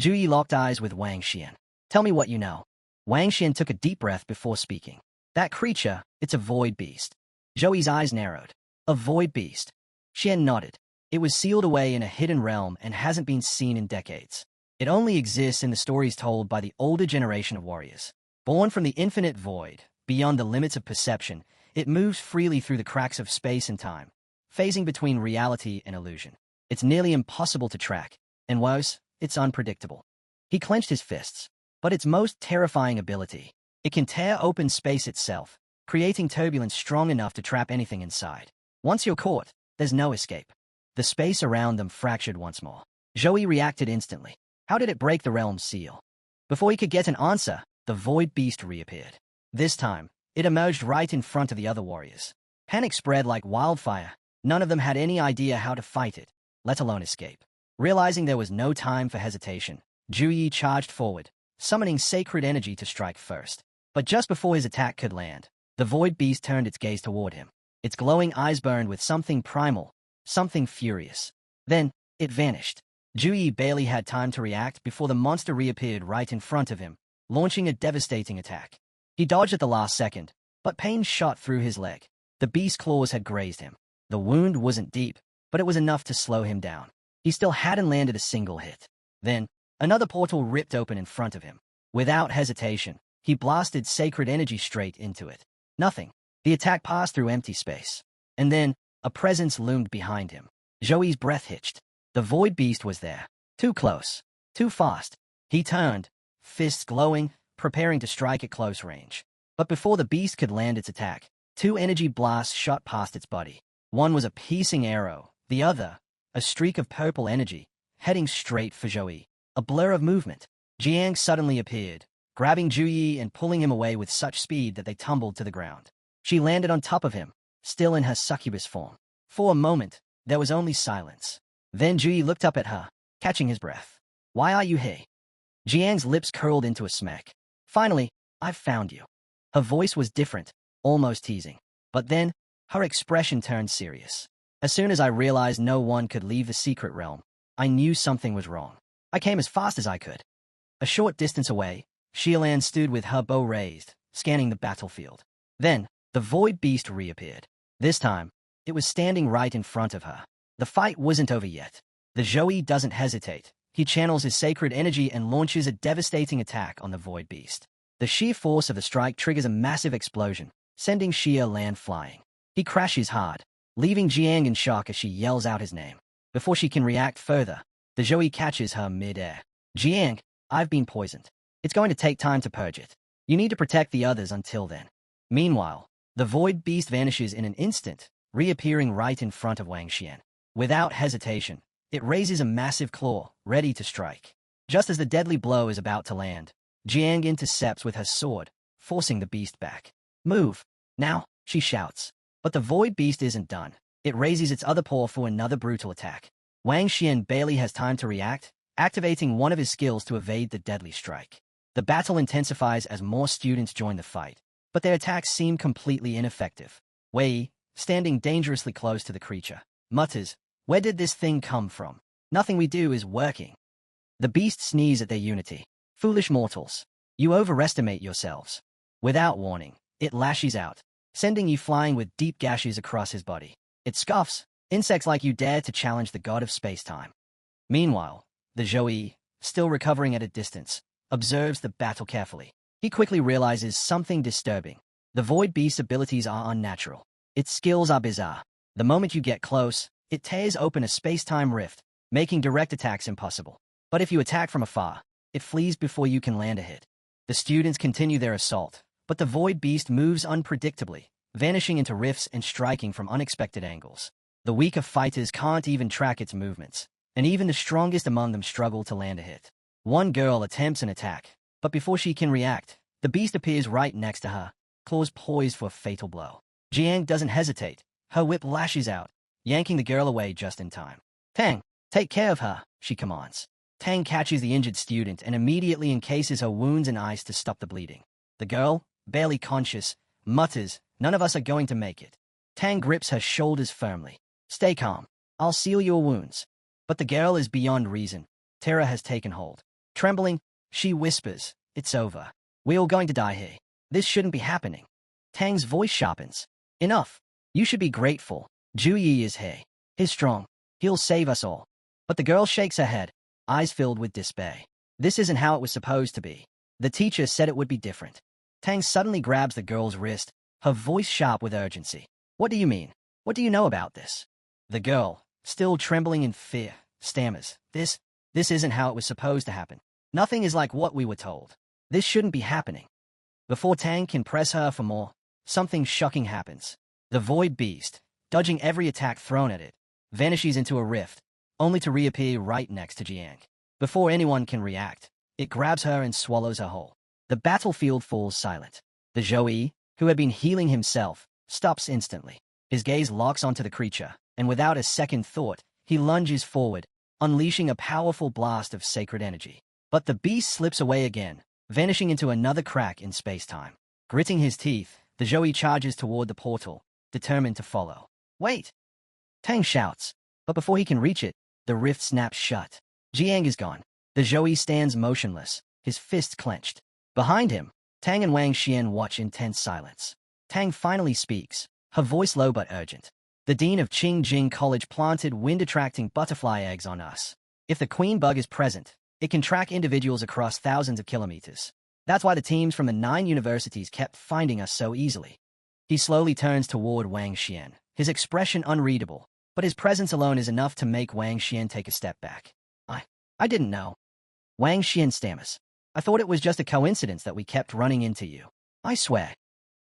Zhu locked eyes with Wang Xian. Tell me what you know. Wang Xian took a deep breath before speaking. That creature, it's a void beast. Zoe's eyes narrowed. A void beast. Xian nodded. It was sealed away in a hidden realm and hasn't been seen in decades. It only exists in the stories told by the older generation of warriors. Born from the infinite void, beyond the limits of perception, it moves freely through the cracks of space and time, phasing between reality and illusion. It's nearly impossible to track, and worse, it's unpredictable. He clenched his fists. But its most terrifying ability, it can tear open space itself, creating turbulence strong enough to trap anything inside. Once you're caught, there's no escape. The space around them fractured once more. Zoe reacted instantly. How did it break the realm's seal? Before he could get an answer, the void beast reappeared. This time, it emerged right in front of the other warriors. Panic spread like wildfire. None of them had any idea how to fight it, let alone escape. Realizing there was no time for hesitation, Zhu charged forward, summoning sacred energy to strike first. But just before his attack could land, the void beast turned its gaze toward him. Its glowing eyes burned with something primal, something furious. Then, it vanished. Zhu barely had time to react before the monster reappeared right in front of him, launching a devastating attack. He dodged at the last second, but pain shot through his leg. The beast's claws had grazed him. The wound wasn't deep, but it was enough to slow him down. He still hadn't landed a single hit. Then, another portal ripped open in front of him. Without hesitation, he blasted sacred energy straight into it. Nothing. The attack passed through empty space. And then, a presence loomed behind him. Zoe's breath hitched. The void beast was there. Too close. Too fast. He turned, fists glowing, preparing to strike at close range. But before the beast could land its attack, two energy blasts shot past its body. One was a piercing arrow, the other, a streak of purple energy, heading straight for Zoe. A blur of movement. Jiang suddenly appeared, grabbing Zhu and pulling him away with such speed that they tumbled to the ground. She landed on top of him, still in her succubus form. For a moment, there was only silence. Then Zhu looked up at her, catching his breath. Why are you here? Jiang's lips curled into a smack. Finally, I've found you. Her voice was different, almost teasing. But then, her expression turned serious. As soon as I realized no one could leave the secret realm, I knew something was wrong. I came as fast as I could. A short distance away, Xiaolan stood with her bow raised, scanning the battlefield. Then, the void beast reappeared. This time, it was standing right in front of her. The fight wasn't over yet. The Zhou doesn't hesitate. He channels his sacred energy and launches a devastating attack on the void beast. The sheer force of the strike triggers a massive explosion, sending Xiaolan flying. He crashes hard, leaving Jiang in shock as she yells out his name. Before she can react further, the Zhou catches her mid-air. Jiang, I've been poisoned. It's going to take time to purge it. You need to protect the others until then. Meanwhile, the void beast vanishes in an instant, reappearing right in front of Wang Xian. Without hesitation, it raises a massive claw, ready to strike. Just as the deadly blow is about to land, Jiang intercepts with her sword, forcing the beast back. Move! Now, she shouts. But the void beast isn't done. It raises its other paw for another brutal attack. Wang Xian barely has time to react, activating one of his skills to evade the deadly strike. The battle intensifies as more students join the fight, but their attacks seem completely ineffective. Wei, standing dangerously close to the creature, mutters, "Where did this thing come from? Nothing we do is working." The beast sneers at their unity. "Foolish mortals, you overestimate yourselves." Without warning, it lashes out, sending you flying with deep gashes across his body. It scoffs, "Insects like you dare to challenge the god of space-time." Meanwhile, the Zhou, still recovering at a distance, observes the battle carefully. He quickly realizes something disturbing. The void beast's abilities are unnatural. Its skills are bizarre. The moment you get close, it tears open a space-time rift, making direct attacks impossible. But if you attack from afar, it flees before you can land a hit. The students continue their assault, but the void beast moves unpredictably, vanishing into rifts and striking from unexpected angles. The weaker fighters can't even track its movements, and even the strongest among them struggle to land a hit. One girl attempts an attack, but before she can react, the beast appears right next to her, claws poised for a fatal blow. Jiang doesn't hesitate. Her whip lashes out, yanking the girl away just in time. "Tang, take care of her," she commands. Tang catches the injured student and immediately encases her wounds and eyes to stop the bleeding. The girl, barely conscious, mutters, "None of us are going to make it." Tang grips her shoulders firmly. "Stay calm. I'll seal your wounds." But the girl is beyond reason. Terror has taken hold. Trembling, she whispers, "It's over. We're all going to die here. This shouldn't be happening." Tang's voice sharpens. "Enough. You should be grateful. Ju Yi is here. He's strong. He'll save us all." But the girl shakes her head, eyes filled with despair. "This isn't how it was supposed to be. The teacher said it would be different." Tang suddenly grabs the girl's wrist, her voice sharp with urgency. "What do you mean? What do you know about this?" The girl, still trembling in fear, stammers, This isn't how it was supposed to happen. Nothing is like what we were told. This shouldn't be happening." Before Tang can press her for more, something shocking happens. The Void Beast, dodging every attack thrown at it, vanishes into a rift, only to reappear right next to Jiang. Before anyone can react, it grabs her and swallows her whole. The battlefield falls silent. The Zhou, who had been healing himself, stops instantly. His gaze locks onto the creature, and without a second thought, he lunges forward, unleashing a powerful blast of sacred energy. But the beast slips away again, vanishing into another crack in space-time. Gritting his teeth, the Zhou charges toward the portal, determined to follow. "Wait!" Tang shouts, but before he can reach it, the rift snaps shut. Jiang is gone. The Zhou stands motionless, his fists clenched. Behind him, Tang and Wang Xian watch in tense silence. Tang finally speaks, her voice low but urgent. "The dean of Qingjing College planted wind-attracting butterfly eggs on us. If the queen bug is present, it can track individuals across thousands of kilometers. That's why the teams from the 9 universities kept finding us so easily." He slowly turns toward Wang Xian, his expression unreadable, but his presence alone is enough to make Wang Xian take a step back. I didn't know." Wang Xian stammers. "I thought it was just a coincidence that we kept running into you. I swear."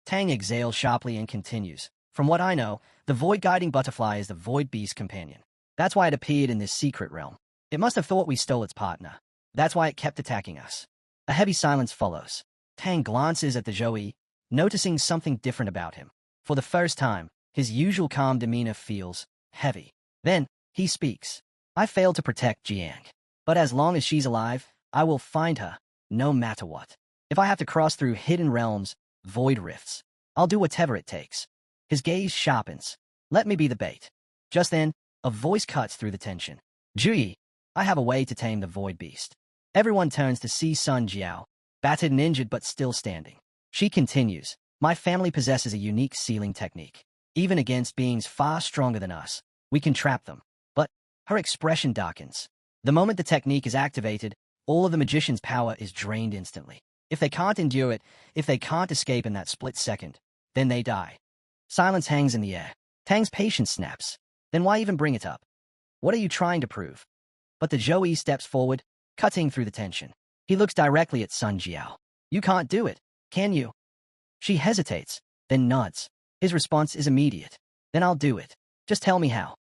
Tang exhales sharply and continues. "From what I know, the void-guiding butterfly is the Void Beast companion. That's why it appeared in this secret realm. It must have thought we stole its partner. That's why it kept attacking us." A heavy silence follows. Tang glances at the Zhou, noticing something different about him. For the first time, his usual calm demeanor feels heavy. Then, he speaks. "I failed to protect Jiang. But as long as she's alive, I will find her, no matter what. If I have to cross through hidden realms, void rifts, I'll do whatever it takes." His gaze sharpens. "Let me be the bait." Just then, a voice cuts through the tension. "Juyi, I have a way to tame the Void Beast." Everyone turns to see Sun Jiao, battered and injured but still standing. She continues, "My family possesses a unique sealing technique. Even against beings far stronger than us, we can trap them." But her expression darkens. The moment the technique is activated, all of the magician's power is drained instantly. If they can't endure it, if they can't escape in that split second, then they die. Silence hangs in the air. Tang's patience snaps. "Then why even bring it up? What are you trying to prove?" But the Zhou steps forward, cutting through the tension. He looks directly at Sun Jiao. "You can't do it, can you?" She hesitates, then nods. His response is immediate. "Then I'll do it. Just tell me how."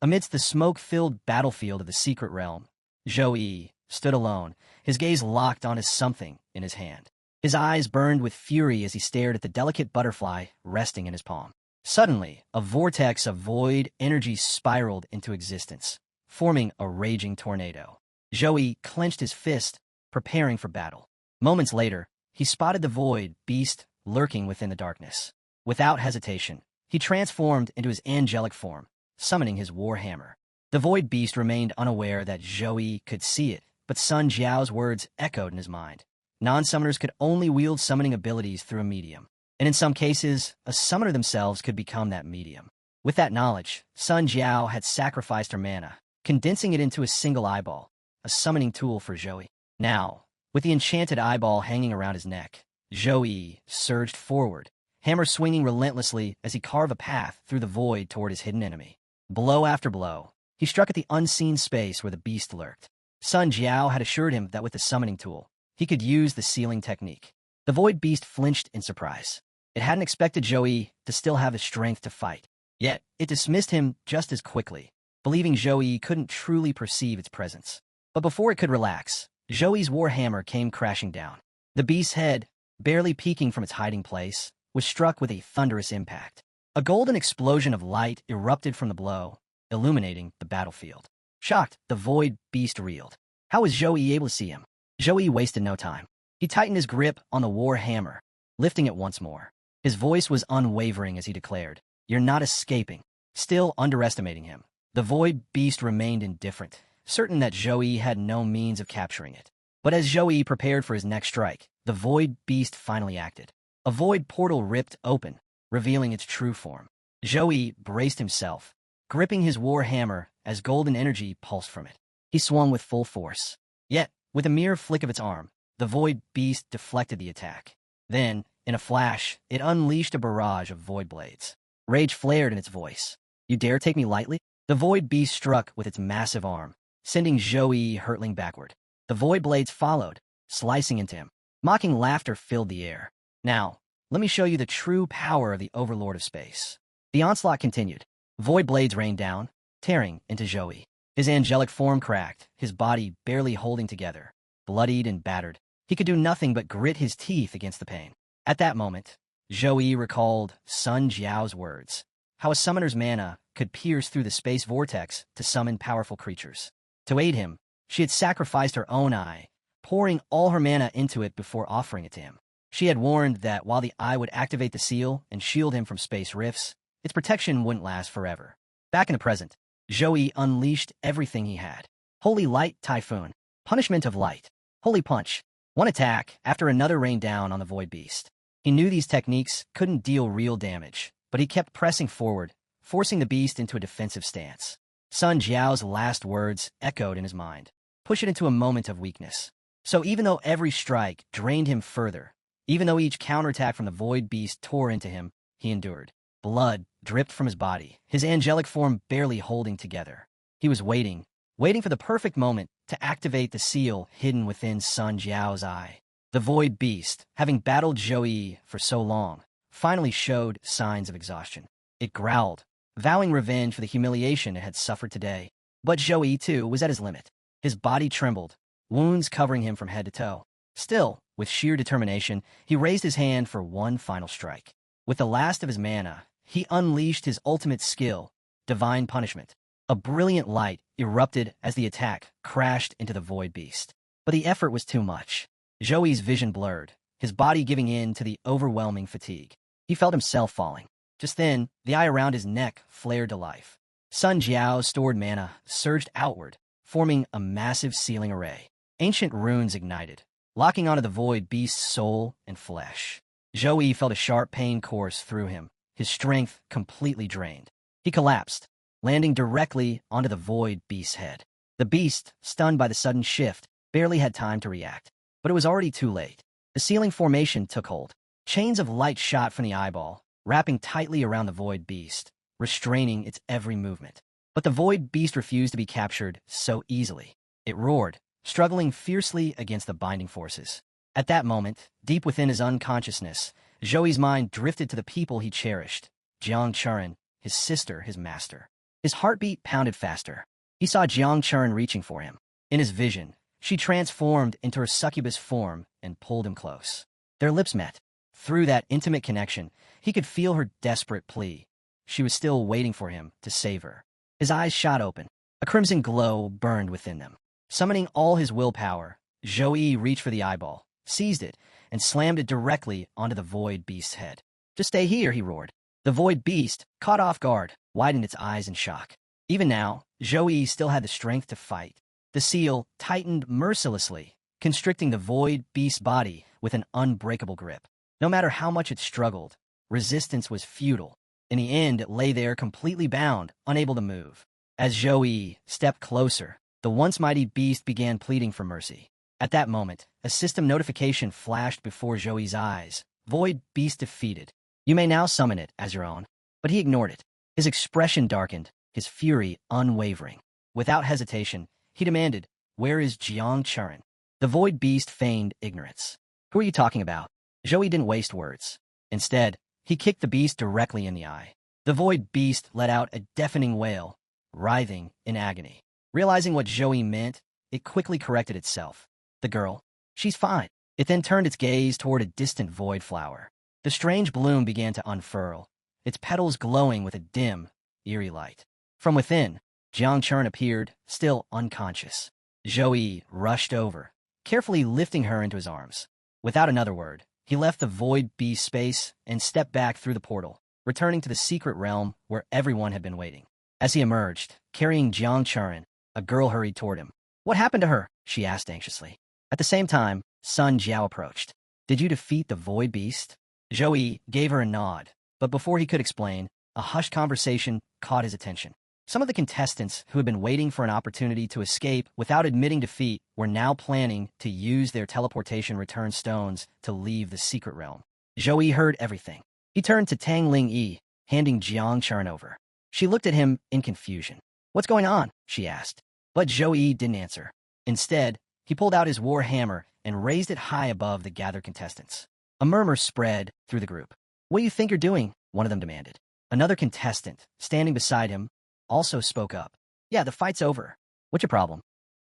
Amidst the smoke-filled battlefield of the secret realm, Zhou stood alone, his gaze locked onto something in his hand. His eyes burned with fury as he stared at the delicate butterfly resting in his palm. Suddenly, a vortex of void energy spiraled into existence, forming a raging tornado. Zhou clenched his fist, preparing for battle. Moments later, he spotted the Void Beast lurking within the darkness. Without hesitation, he transformed into his angelic form, summoning his war hammer. The Void Beast remained unaware that Zhou could see it, but Sun Jiao's words echoed in his mind. Non-summoners could only wield summoning abilities through a medium, and in some cases, a summoner themselves could become that medium. With that knowledge, Sun Jiao had sacrificed her mana, condensing it into a single eyeball, a summoning tool for Zhou. Now, with the enchanted eyeball hanging around his neck, Zhou surged forward, hammer swinging relentlessly as he carved a path through the void toward his hidden enemy. Blow after blow, he struck at the unseen space where the beast lurked. Sun Jiao had assured him that with the summoning tool, he could use the sealing technique. The Void Beast flinched in surprise. It hadn't expected Zhou to still have the strength to fight. Yet, it dismissed him just as quickly, believing Zhou couldn't truly perceive its presence. But before it could relax, Zhou's warhammer came crashing down. The beast's head, barely peeking from its hiding place, was struck with a thunderous impact. A golden explosion of light erupted from the blow, illuminating the battlefield. Shocked, the Void Beast reeled. How was Zhou able to see him? Zhou wasted no time. He tightened his grip on the war hammer, lifting it once more. His voice was unwavering as he declared, "You're not escaping." Still underestimating him, the void beast remained indifferent, certain that Zhou had no means of capturing it. But as Zhou prepared for his next strike, the void beast finally acted. A void portal ripped open, revealing its true form. Zhou braced himself, gripping his war hammer as golden energy pulsed from it. He swung with full force. Yet, with a mere flick of its arm, the void beast deflected the attack. Then, in a flash, it unleashed a barrage of void blades. Rage flared in its voice. "You dare take me lightly?" The void beast struck with its massive arm, sending Zhou hurtling backward. The void blades followed, slicing into him. Mocking laughter filled the air. "Now, let me show you the true power of the Overlord of Space." The onslaught continued. Void blades rained down, tearing into Zhou. His angelic form cracked, his body barely holding together. Bloodied and battered, he could do nothing but grit his teeth against the pain. At that moment, Zhou recalled Sun Jiao's words, how a summoner's mana could pierce through the space vortex to summon powerful creatures. To aid him, she had sacrificed her own eye, pouring all her mana into it before offering it to him. She had warned that while the eye would activate the seal and shield him from space rifts, its protection wouldn't last forever. Back in the present, Zhou unleashed everything he had. Holy Light Typhoon, Punishment of Light, Holy Punch. One attack after another rained down on the Void Beast. He knew these techniques couldn't deal real damage, but he kept pressing forward, forcing the beast into a defensive stance. Sun Jiao's last words echoed in his mind. Push it into a moment of weakness. So even though every strike drained him further, even though each counterattack from the Void Beast tore into him, he endured. Blood dripped from his body, his angelic form barely holding together. He was waiting for the perfect moment to activate the seal hidden within Sun Jiao's eye. The Void Beast, having battled Zhou for so long, finally showed signs of exhaustion. It growled, vowing revenge for the humiliation it had suffered today. But Zhou, too, was at his limit. His body trembled, wounds covering him from head to toe. Still, with sheer determination, he raised his hand for one final strike. With the last of his mana, he unleashed his ultimate skill, Divine Punishment. A brilliant light erupted as the attack crashed into the Void Beast. But the effort was too much. Zhou's vision blurred, his body giving in to the overwhelming fatigue. He felt himself falling. Just then, the eye around his neck flared to life. Sun Jiao's stored mana surged outward, forming a massive sealing array. Ancient runes ignited, locking onto the Void Beast's soul and flesh. Zhou felt a sharp pain course through him, his strength completely drained. He collapsed, landing directly onto the Void Beast's head. The beast, stunned by the sudden shift, barely had time to react. But it was already too late. The sealing formation took hold. Chains of light shot from the eyeball, wrapping tightly around the Void Beast, restraining its every movement. But the Void Beast refused to be captured so easily. It roared, struggling fiercely against the binding forces. At that moment, deep within his unconsciousness, Zhou's mind drifted to the people he cherished, Jiang Churen, his sister, his master. His heartbeat pounded faster. He saw Jiang Churen reaching for him. In his vision, she transformed into her succubus form and pulled him close. Their lips met. Through that intimate connection, he could feel her desperate plea. She was still waiting for him to save her. His eyes shot open. A crimson glow burned within them. Summoning all his willpower, Zhou reached for the eyeball, seized it, and slammed it directly onto the Void Beast's head. "Just stay here," he roared. The Void Beast, caught off guard, widened its eyes in shock. Even now, Zhou still had the strength to fight. The seal tightened mercilessly, constricting the Void Beast's body with an unbreakable grip. No matter how much it struggled, resistance was futile. In the end, it lay there completely bound, unable to move. As Zhou stepped closer, the once mighty beast began pleading for mercy. At that moment, a system notification flashed before Zhou's eyes. "Void Beast defeated. You may now summon it as your own." But he ignored it. His expression darkened, his fury unwavering. Without hesitation, he demanded, "Where is Jiang Churen?" The Void Beast feigned ignorance. "Who are you talking about?" Zhou didn't waste words. Instead, he kicked the beast directly in the eye. The Void Beast let out a deafening wail, writhing in agony. Realizing what Zhou meant, it quickly corrected itself. "The girl, she's fine." It then turned its gaze toward a distant void flower. The strange bloom began to unfurl, its petals glowing with a dim, eerie light. From within, Jiang Churen appeared, still unconscious. Joey rushed over, carefully lifting her into his arms. Without another word, he left the void beast space and stepped back through the portal, returning to the secret realm where everyone had been waiting. As he emerged, carrying Jiang Churin, a girl hurried toward him. "What happened to her?" she asked anxiously. At the same time, Sun Jiao approached. "Did you defeat the void beast?" Joey gave her a nod, but before he could explain, a hushed conversation caught his attention. Some of the contestants who had been waiting for an opportunity to escape without admitting defeat were now planning to use their teleportation return stones to leave the secret realm. Joey heard everything. He turned to Tang Ling Yi, handing Jiang Churin over. She looked at him in confusion. "What's going on?" she asked. But Joey didn't answer. Instead, he pulled out his war hammer and raised it high above the gathered contestants. A murmur spread through the group. "What do you think you're doing?" one of them demanded. Another contestant, standing beside him, also spoke up. "Yeah, the fight's over. What's your problem?"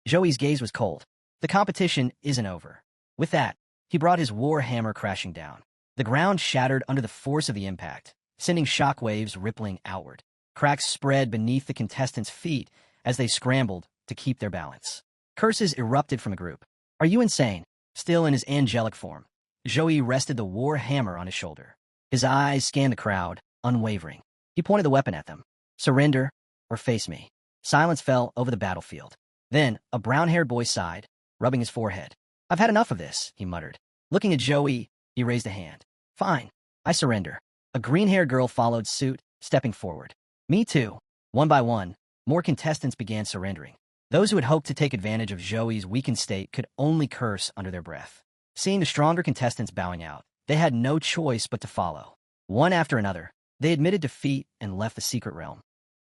Joey's gaze was cold. "The competition isn't over." With that, he brought his war hammer crashing down. The ground shattered under the force of the impact, sending shockwaves rippling outward. Cracks spread beneath the contestants' feet as they scrambled to keep their balance. Curses erupted from the group. "Are you insane?" Still in his angelic form, Joey rested the war hammer on his shoulder. His eyes scanned the crowd, unwavering. He pointed the weapon at them. "Surrender or face me." Silence fell over the battlefield. Then a brown-haired boy sighed, rubbing his forehead. "I've had enough of this," he muttered. Looking at Joey, he raised a hand. "Fine, I surrender." A green-haired girl followed suit, stepping forward. "Me too." One by one, more contestants began surrendering. Those who had hoped to take advantage of Joey's weakened state could only curse under their breath. Seeing the stronger contestants bowing out, they had no choice but to follow. One after another, they admitted defeat and left the secret realm.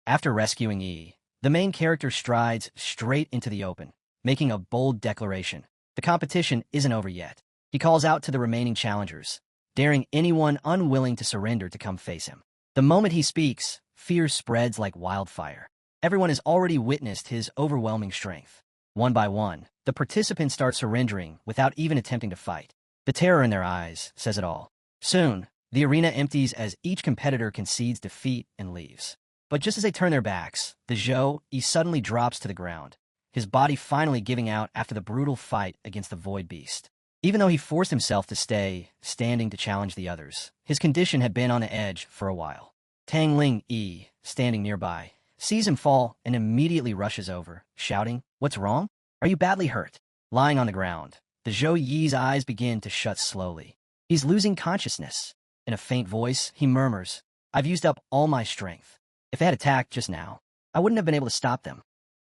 After rescuing Yi, the main character strides straight into the open, making a bold declaration. The competition isn't over yet. He calls out to the remaining challengers, daring anyone unwilling to surrender to come face him. The moment he speaks, fear spreads like wildfire. Everyone has already witnessed his overwhelming strength. One by one, the participants start surrendering without even attempting to fight. The terror in their eyes says it all. Soon, the arena empties as each competitor concedes defeat and leaves. But just as they turn their backs, the Zhou suddenly drops to the ground, his body finally giving out after the brutal fight against the Void Beast. Even though he forced himself to stay standing to challenge the others, his condition had been on the edge for a while. Tang Ling Yi, standing nearby, sees him fall and immediately rushes over, shouting, "What's wrong? Are you badly hurt?" Lying on the ground, the Zhou Yi's eyes begin to shut slowly. He's losing consciousness. In a faint voice, he murmurs, "I've used up all my strength. If they had attacked just now, I wouldn't have been able to stop them."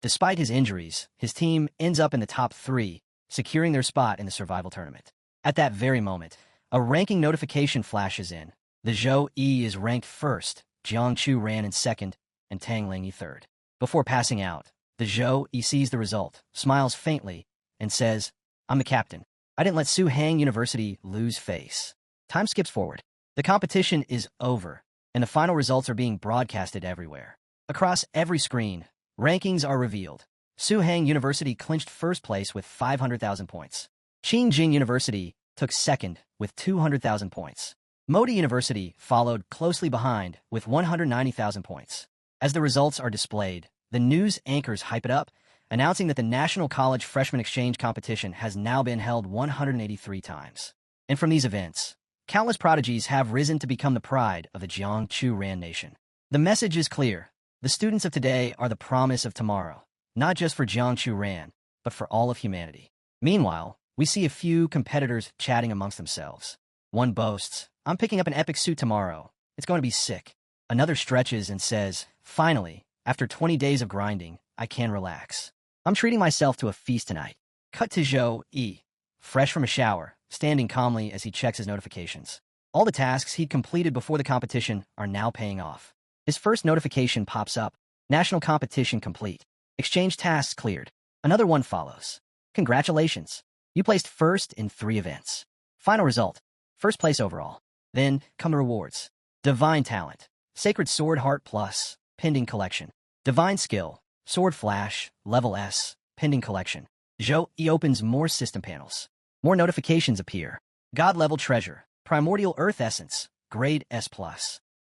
Despite his injuries, his team ends up in the top 3, securing their spot in the survival tournament. At that very moment, a ranking notification flashes in. The Zhou Yi is ranked first, Jiang Chu ran in second, and Tang Ling Yi third. Before passing out, the Zhou Yi sees the result, smiles faintly, and says, "I'm the captain. I didn't let Su Hang University lose face." Time skips forward. The competition is over, and the final results are being broadcasted everywhere. Across every screen, rankings are revealed. Su Hang University clinched first place with 500,000 points. Qingjing University took second with 200,000 points. Modi University followed closely behind with 190,000 points. As the results are displayed, the news anchors hype it up, announcing that the National College Freshman Exchange Competition has now been held 183 times. And from these events, countless prodigies have risen to become the pride of the Jiangchu Ran Nation. The message is clear. The students of today are the promise of tomorrow, not just for Jiangchu Ran, but for all of humanity. Meanwhile, we see a few competitors chatting amongst themselves. One boasts, "I'm picking up an epic suit tomorrow. It's going to be sick." Another stretches and says, "Finally, after 20 days of grinding, I can relax. I'm treating myself to a feast tonight." Cut to Zhou Yi, fresh from a shower, standing calmly as he checks his notifications. All the tasks he'd completed before the competition are now paying off. His first notification pops up. National competition complete. Exchange tasks cleared. Another one follows. "Congratulations. You placed first in 3 events. Final result, first place overall." Then come the rewards. Divine Talent, Sacred Sword Heart Plus, Pending Collection. Divine Skill, Sword Flash, Level S, Pending Collection. Zhou Yi opens more system panels. More notifications appear. God Level Treasure, Primordial Earth Essence, Grade S+.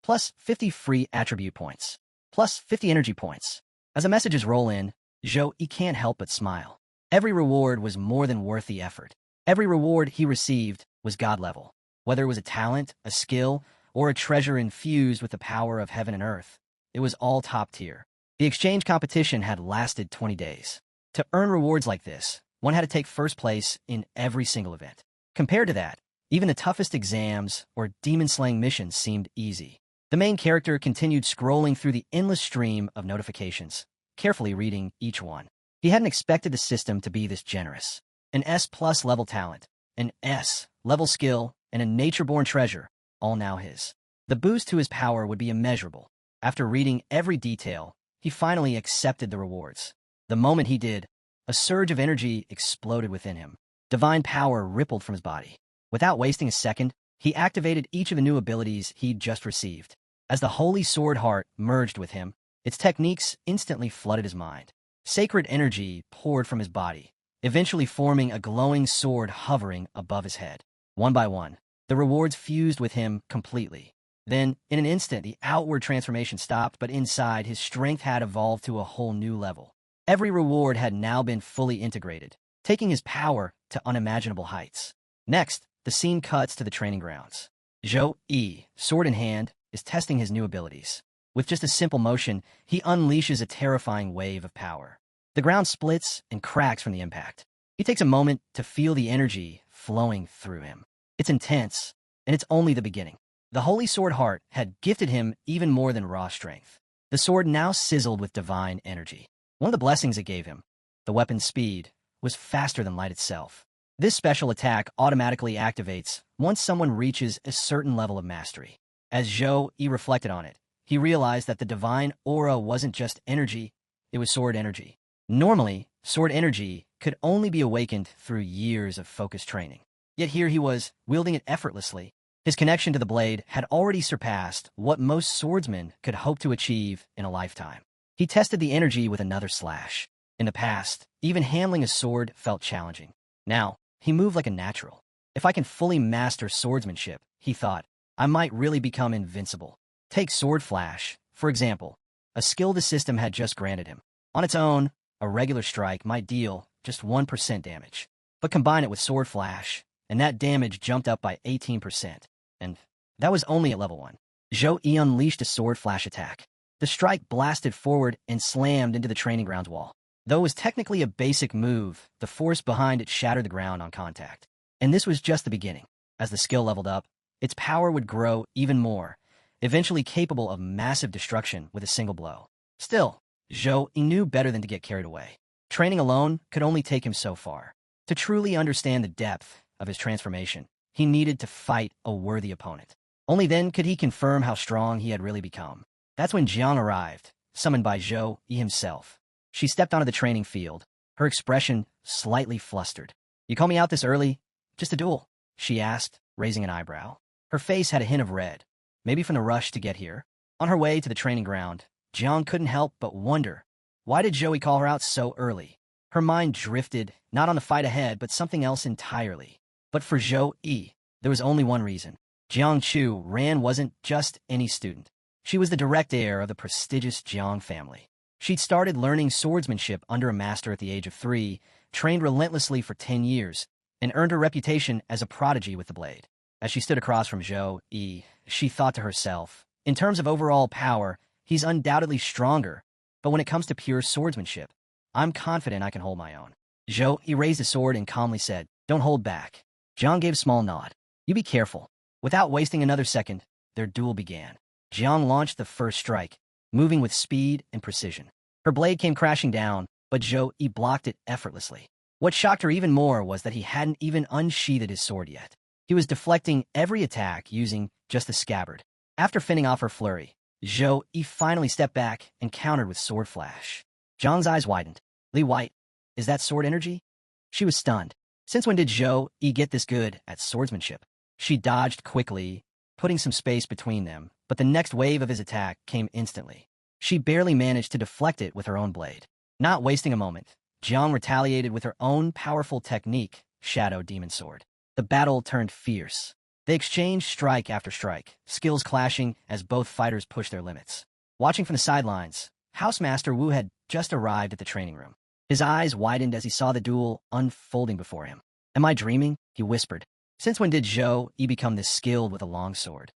Plus 50 free attribute points. Plus 50 energy points. As the messages roll in, Zhou Yi can't help but smile. Every reward was more than worth the effort. Every reward he received was God level. Whether it was a talent, a skill, or a treasure infused with the power of heaven and earth, it was all top tier. The exchange competition had lasted 20 days. To earn rewards like this, one had to take first place in every single event. Compared to that, even the toughest exams or demon-slaying missions seemed easy. The main character continued scrolling through the endless stream of notifications, carefully reading each one. He hadn't expected the system to be this generous. An S+ level talent, an S level skill, and a nature-born treasure, all now his. The boost to his power would be immeasurable. After reading every detail, he finally accepted the rewards. The moment he did, a surge of energy exploded within him. Divine power rippled from his body. Without wasting a second, he activated each of the new abilities he'd just received. As the holy sword heart merged with him, its techniques instantly flooded his mind. Sacred energy poured from his body, eventually forming a glowing sword hovering above his head. One by one, the rewards fused with him completely. Then, in an instant, the outward transformation stopped, but inside, his strength had evolved to a whole new level. Every reward had now been fully integrated, taking his power to unimaginable heights. Next, the scene cuts to the training grounds. Zhou Yi, sword in hand, is testing his new abilities. With just a simple motion, he unleashes a terrifying wave of power. The ground splits and cracks from the impact. He takes a moment to feel the energy flowing through him. It's intense, and it's only the beginning. The Holy Sword Heart had gifted him even more than raw strength. The sword now sizzled with divine energy. One of the blessings it gave him, the weapon's speed, was faster than light itself. This special attack automatically activates once someone reaches a certain level of mastery. As Zhou Yi reflected on it, he realized that the divine aura wasn't just energy, it was sword energy. Normally, sword energy could only be awakened through years of focused training. Yet here he was, wielding it effortlessly. His connection to the blade had already surpassed what most swordsmen could hope to achieve in a lifetime. He tested the energy with another slash. In the past, even handling a sword felt challenging. Now, he moved like a natural. If I can fully master swordsmanship, he thought, I might really become invincible. Take Sword Flash, for example, a skill the system had just granted him. On its own, a regular strike might deal just 1% damage. But combine it with Sword Flash, and that damage jumped up by 18%. And that was only at level 1. Zhou Yi unleashed a Sword Flash attack. The strike blasted forward and slammed into the training grounds wall. Though it was technically a basic move, the force behind it shattered the ground on contact. And this was just the beginning. As the skill leveled up, its power would grow even more, eventually capable of massive destruction with a single blow. Still, Zhou Yi knew better than to get carried away. Training alone could only take him so far. To truly understand the depth of his transformation, he needed to fight a worthy opponent. Only then could he confirm how strong he had really become. That's when Jiang arrived, summoned by Zhou Yi himself. She stepped onto the training field, her expression slightly flustered. You call me out this early? Just a duel? She asked, raising an eyebrow. Her face had a hint of red, maybe from the rush to get here. On her way to the training ground, Jiang couldn't help but wonder, why did Zhou Yi call her out so early? Her mind drifted, not on the fight ahead, but something else entirely. But for Zhou Yi, there was only one reason. Jiang Chu Ran wasn't just any student. She was the direct heir of the prestigious Jiang family. She'd started learning swordsmanship under a master at the age of 3, trained relentlessly for 10 years, and earned her reputation as a prodigy with the blade. As she stood across from Zhou Yi, she thought to herself, in terms of overall power, he's undoubtedly stronger, but when it comes to pure swordsmanship, I'm confident I can hold my own. Zhou Yi raised his sword and calmly said, Don't hold back. Jiang gave a small nod. You be careful. Without wasting another second, their duel began. Jiang launched the first strike, moving with speed and precision. Her blade came crashing down, but Zhou Yi blocked it effortlessly. What shocked her even more was that he hadn't even unsheathed his sword yet. He was deflecting every attack using just the scabbard. After fending off her flurry, Zhou Yi finally stepped back and countered with Sword Flash. Jiang's eyes widened. Li White, is that sword energy? She was stunned. Since when did Zhou Yi get this good at swordsmanship? She dodged quickly, putting some space between them, but the next wave of his attack came instantly. She barely managed to deflect it with her own blade. Not wasting a moment, Jiang retaliated with her own powerful technique, Shadow Demon Sword. The battle turned fierce. They exchanged strike after strike, skills clashing as both fighters pushed their limits. Watching from the sidelines, Housemaster Wu had just arrived at the training room. His eyes widened as he saw the duel unfolding before him. Am I dreaming? He whispered. Since when did Zhou Yi become this skilled with a long sword?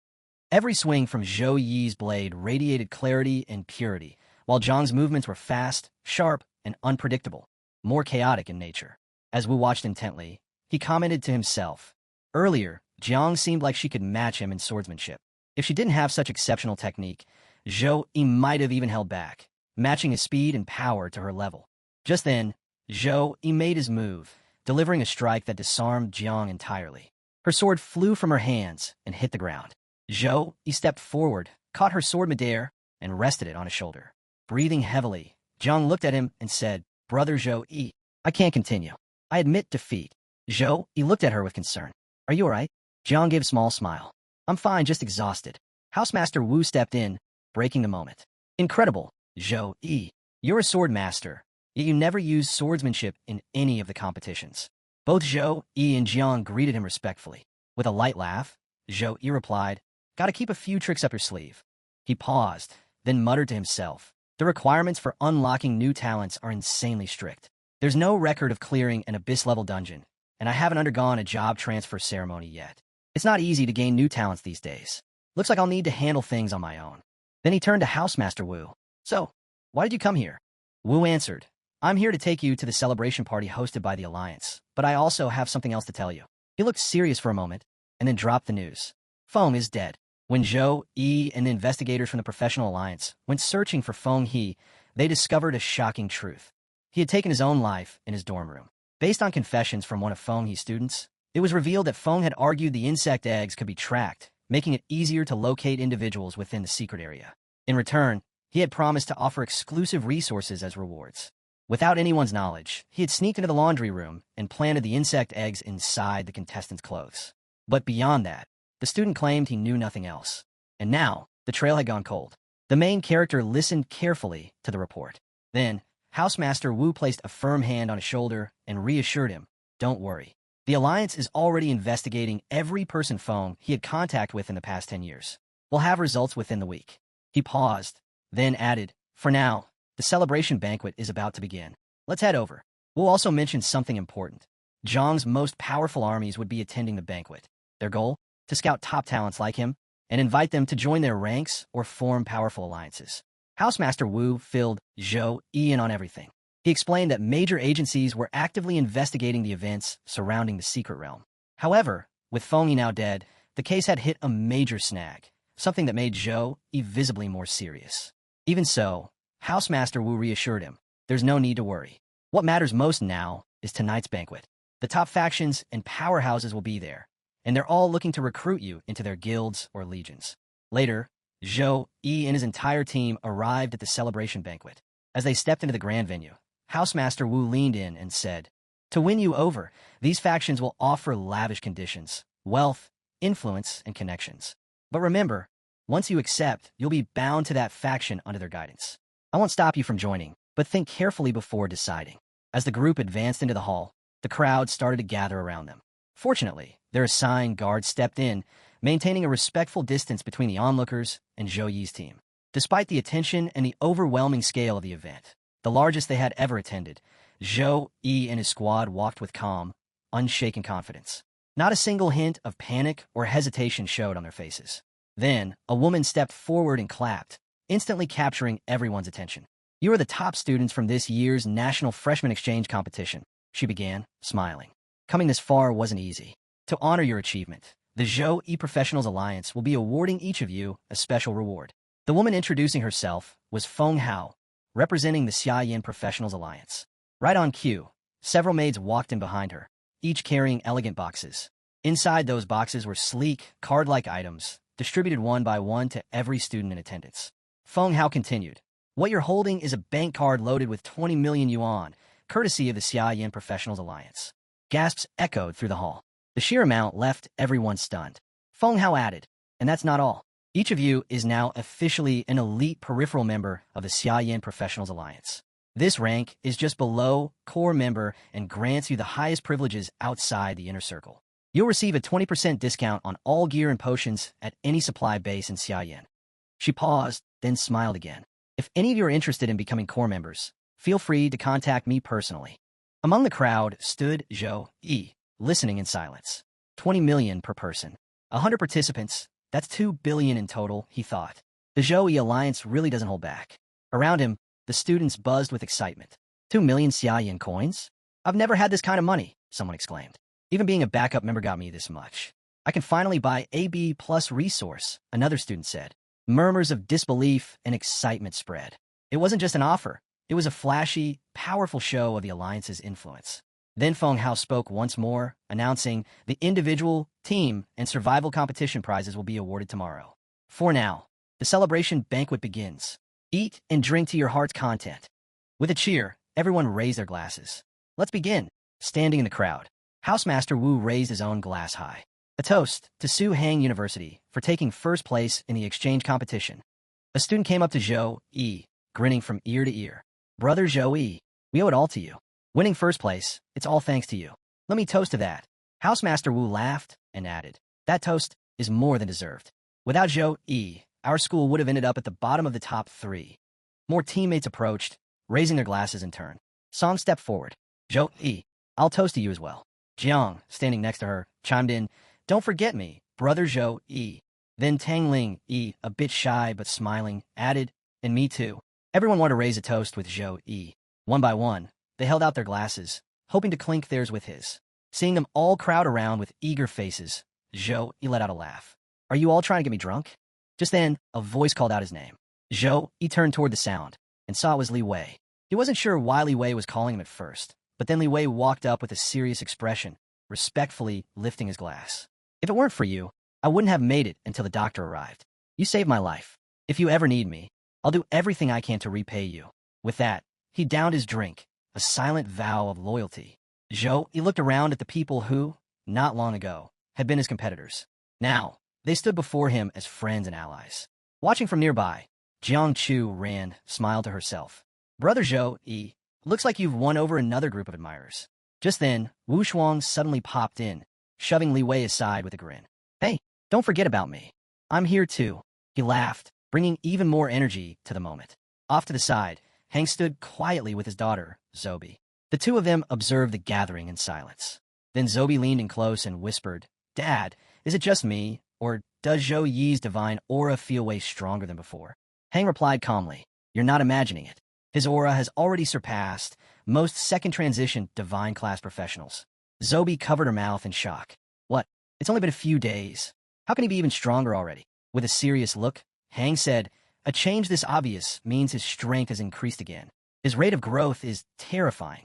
Every swing from Zhou Yi's blade radiated clarity and purity, while Zhang's movements were fast, sharp, and unpredictable, more chaotic in nature. As Wu watched intently, he commented to himself. Earlier, Jiang seemed like she could match him in swordsmanship. If she didn't have such exceptional technique, Zhou Yi might have even held back, matching his speed and power to her level. Just then, Zhou Yi made his move, delivering a strike that disarmed Jiang entirely. Her sword flew from her hands and hit the ground. Zhou Yi stepped forward, caught her sword midair, and rested it on his shoulder. Breathing heavily, Jiang looked at him and said, Brother Zhou Yi, I can't continue. I admit defeat. Zhou Yi looked at her with concern. Are you all right? Jiang gave a small smile. I'm fine, just exhausted. Housemaster Wu stepped in, breaking the moment. Incredible, Zhou Yi. You're a sword master, yet you never used swordsmanship in any of the competitions. Both Zhou Yi and Jiang greeted him respectfully. With a light laugh, Zhou Yi replied, Gotta keep a few tricks up your sleeve. He paused, then muttered to himself. The requirements for unlocking new talents are insanely strict. There's no record of clearing an abyss-level dungeon, and I haven't undergone a job transfer ceremony yet. It's not easy to gain new talents these days. Looks like I'll need to handle things on my own. Then he turned to Housemaster Wu. So, why did you come here? Wu answered, I'm here to take you to the celebration party hosted by the Alliance, but I also have something else to tell you. He looked serious for a moment, and then dropped the news. Feng is dead. When Zhou Yi and the investigators from the Professional Alliance went searching for Feng He, they discovered a shocking truth. He had taken his own life in his dorm room. Based on confessions from one of Feng He's students, it was revealed that Feng had argued the insect eggs could be tracked, making it easier to locate individuals within the secret area. In return, he had promised to offer exclusive resources as rewards. Without anyone's knowledge, he had sneaked into the laundry room and planted the insect eggs inside the contestants' clothes. But beyond that, the student claimed he knew nothing else. And now, the trail had gone cold. The main character listened carefully to the report. Then, Housemaster Wu placed a firm hand on his shoulder and reassured him, Don't worry. The Alliance is already investigating every person Feng he had contact with in the past 10 years. We'll have results within the week. He paused, then added, For now, the celebration banquet is about to begin. Let's head over. We'll also mention something important. Zhang's most powerful armies would be attending the banquet. Their goal? To scout top talents like him and invite them to join their ranks or form powerful alliances. Housemaster Wu filled Zhou Yi in on everything. He explained that major agencies were actively investigating the events surrounding the secret realm. However, with Feng Yi now dead, the case had hit a major snag, something that made Zhou Yi visibly more serious. Even so, Housemaster Wu reassured him, There's no need to worry. What matters most now is tonight's banquet. The top factions and powerhouses will be there, and they're all looking to recruit you into their guilds or legions. Later, Zhou Yi and his entire team arrived at the celebration banquet. As they stepped into the grand venue, Housemaster Wu leaned in and said, To win you over, these factions will offer lavish conditions, wealth, influence, and connections. But remember, once you accept, you'll be bound to that faction under their guidance. I won't stop you from joining, but think carefully before deciding. As the group advanced into the hall, the crowd started to gather around them. Fortunately, their assigned guards stepped in, maintaining a respectful distance between the onlookers and Zhou Yi's team. Despite the attention and the overwhelming scale of the event, the largest they had ever attended, Zhou Yi and his squad walked with calm, unshaken confidence. Not a single hint of panic or hesitation showed on their faces. Then, a woman stepped forward and clapped, instantly capturing everyone's attention. You are the top students from this year's National Freshman Exchange Competition, she began, smiling. Coming this far wasn't easy. To honor your achievement, the Zhou Yi Professionals Alliance will be awarding each of you a special reward. The woman introducing herself was Feng Hao, representing the Xiaoyan Professionals Alliance. Right on cue, several maids walked in behind her, each carrying elegant boxes. Inside those boxes were sleek, card-like items, distributed one by one to every student in attendance. Feng Hao continued, What you're holding is a bank card loaded with 20 million yuan, courtesy of the Xiaoyan Professionals Alliance. Gasps echoed through the hall. The sheer amount left everyone stunned. Feng Hao added, And that's not all. Each of you is now officially an elite peripheral member of the Xiaoyan Professionals Alliance. This rank is just below core member and grants you the highest privileges outside the inner circle. You'll receive a 20% discount on all gear and potions at any supply base in Xiaoyan. She paused, then smiled again. If any of you are interested in becoming core members, Feel free to contact me personally. Among the crowd stood Zhou Yi, listening in silence. 20 million per person. 100 participants, that's 2 billion in total, he thought. The Zhou Yi alliance really doesn't hold back. Around him, the students buzzed with excitement. 2 million Xiaoyan coins? I've never had this kind of money, someone exclaimed. Even being a backup member got me this much. I can finally buy AB plus resource, another student said. Murmurs of disbelief and excitement spread. It wasn't just an offer. It was a flashy, powerful show of the alliance's influence. Then Feng Hao spoke once more, announcing the individual, team, and survival competition prizes will be awarded tomorrow. For now, the celebration banquet begins. Eat and drink to your heart's content. With a cheer, everyone raised their glasses. Let's begin. Standing in the crowd, Housemaster Wu raised his own glass high. A toast to Su Hang University for taking first place in the exchange competition. A student came up to Zhou Yi, grinning from ear to ear. Brother Zhou Yi, we owe it all to you. Winning first place, it's all thanks to you. Let me toast to that. Housemaster Wu laughed and added, that toast is more than deserved. Without Zhou Yi, our school would have ended up at the bottom of the top 3. More teammates approached, raising their glasses in turn. Song stepped forward. Zhou Yi, I'll toast to you as well. Jiang, standing next to her, chimed in, don't forget me, brother Zhou Yi. Then Tang Ling Yi, a bit shy but smiling, added, and me too. Everyone wanted to raise a toast with Zhou Yi. One by one, they held out their glasses, hoping to clink theirs with his. Seeing them all crowd around with eager faces, Zhou Yi let out a laugh. Are you all trying to get me drunk? Just then, a voice called out his name. Zhou Yi turned toward the sound and saw it was Li Wei. He wasn't sure why Li Wei was calling him at first, but then Li Wei walked up with a serious expression, respectfully lifting his glass. If it weren't for you, I wouldn't have made it until the doctor arrived. You saved my life. If you ever need me, I'll do everything I can to repay you. With that, he downed his drink, a silent vow of loyalty. Zhou Yi looked around at the people who, not long ago, had been his competitors. Now, they stood before him as friends and allies. Watching from nearby, Jiang Chu ran, smiled to herself. Brother Zhou Yi, looks like you've won over another group of admirers. Just then, Wu Shuang suddenly popped in, shoving Li Wei aside with a grin. Hey, don't forget about me. I'm here too. He laughed, bringing even more energy to the moment. Off to the side, Hang stood quietly with his daughter, Zobi. The two of them observed the gathering in silence. Then Zobi leaned in close and whispered, Dad, is it just me, or does Zhou Yi's divine aura feel way stronger than before? Hang replied calmly, You're not imagining it. His aura has already surpassed most second-transition divine class professionals. Zobi covered her mouth in shock. What? It's only been a few days. How can he be even stronger already? With a serious look, Hang said, a change this obvious means his strength has increased again. His rate of growth is terrifying.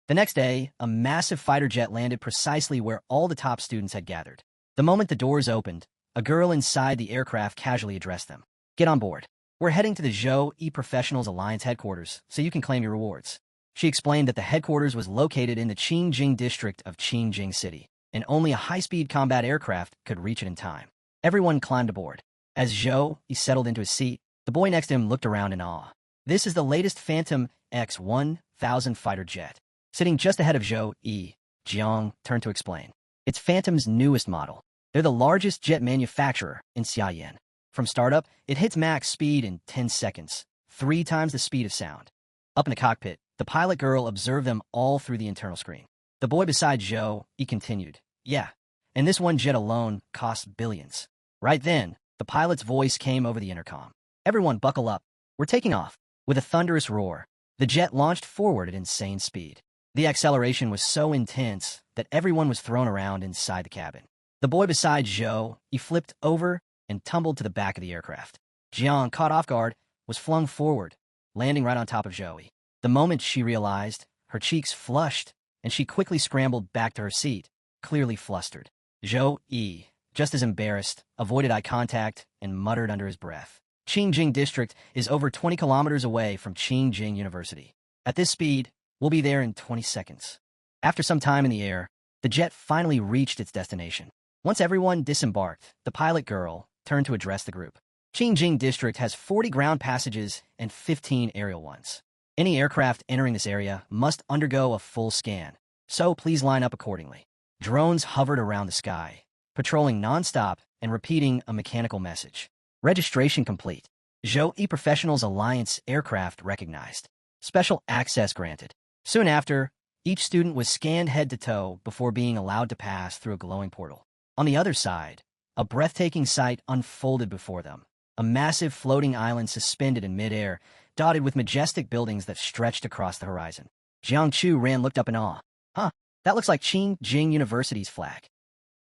The next day, a massive fighter jet landed precisely where all the top students had gathered. The moment the doors opened, a girl inside the aircraft casually addressed them. Get on board. We're heading to the Zhou Yi Professionals Alliance headquarters, so you can claim your rewards. She explained that the headquarters was located in the Qingjing district of Qingjing City, and only a high-speed combat aircraft could reach it in time. Everyone climbed aboard. As Zhou Yi settled into his seat, the boy next to him looked around in awe. This is the latest Phantom X-1000 fighter jet. Sitting just ahead of Zhou Yi, Jiang turned to explain. It's Phantom's newest model. They're the largest jet manufacturer in Xiaoyan. From startup, it hits max speed in 10 seconds, 3 times the speed of sound. Up in the cockpit, the pilot girl observed them all through the internal screen. The boy beside Zhou Yi continued, Yeah, and this one jet alone costs billions. Right then, the pilot's voice came over the intercom. Everyone buckle up. We're taking off. With a thunderous roar, the jet launched forward at insane speed. The acceleration was so intense that everyone was thrown around inside the cabin. The boy beside Zhou Yi flipped over and tumbled to the back of the aircraft. Jiang, caught off guard, was flung forward, landing right on top of Zhou Yi. The moment she realized, her cheeks flushed, and she quickly scrambled back to her seat, clearly flustered. Zhou Yi, just as embarrassed, avoided eye contact and muttered under his breath. Qingjing District is over 20 kilometers away from Qingjing University. At this speed, we'll be there in 20 seconds. After some time in the air, the jet finally reached its destination. Once everyone disembarked, the pilot girl turned to address the group. Qingjing District has 40 ground passages and 15 aerial ones. Any aircraft entering this area must undergo a full scan, so please line up accordingly. Drones hovered around the sky, patrolling non-stop and repeating a mechanical message. Registration complete. Zhou Yi Professionals Alliance aircraft recognized. Special access granted. Soon after, each student was scanned head to toe before being allowed to pass through a glowing portal. On the other side, a breathtaking sight unfolded before them. A massive floating island suspended in midair, dotted with majestic buildings that stretched across the horizon. Jiang Chu looked up in awe. Huh, that looks like Qingjing University's flag.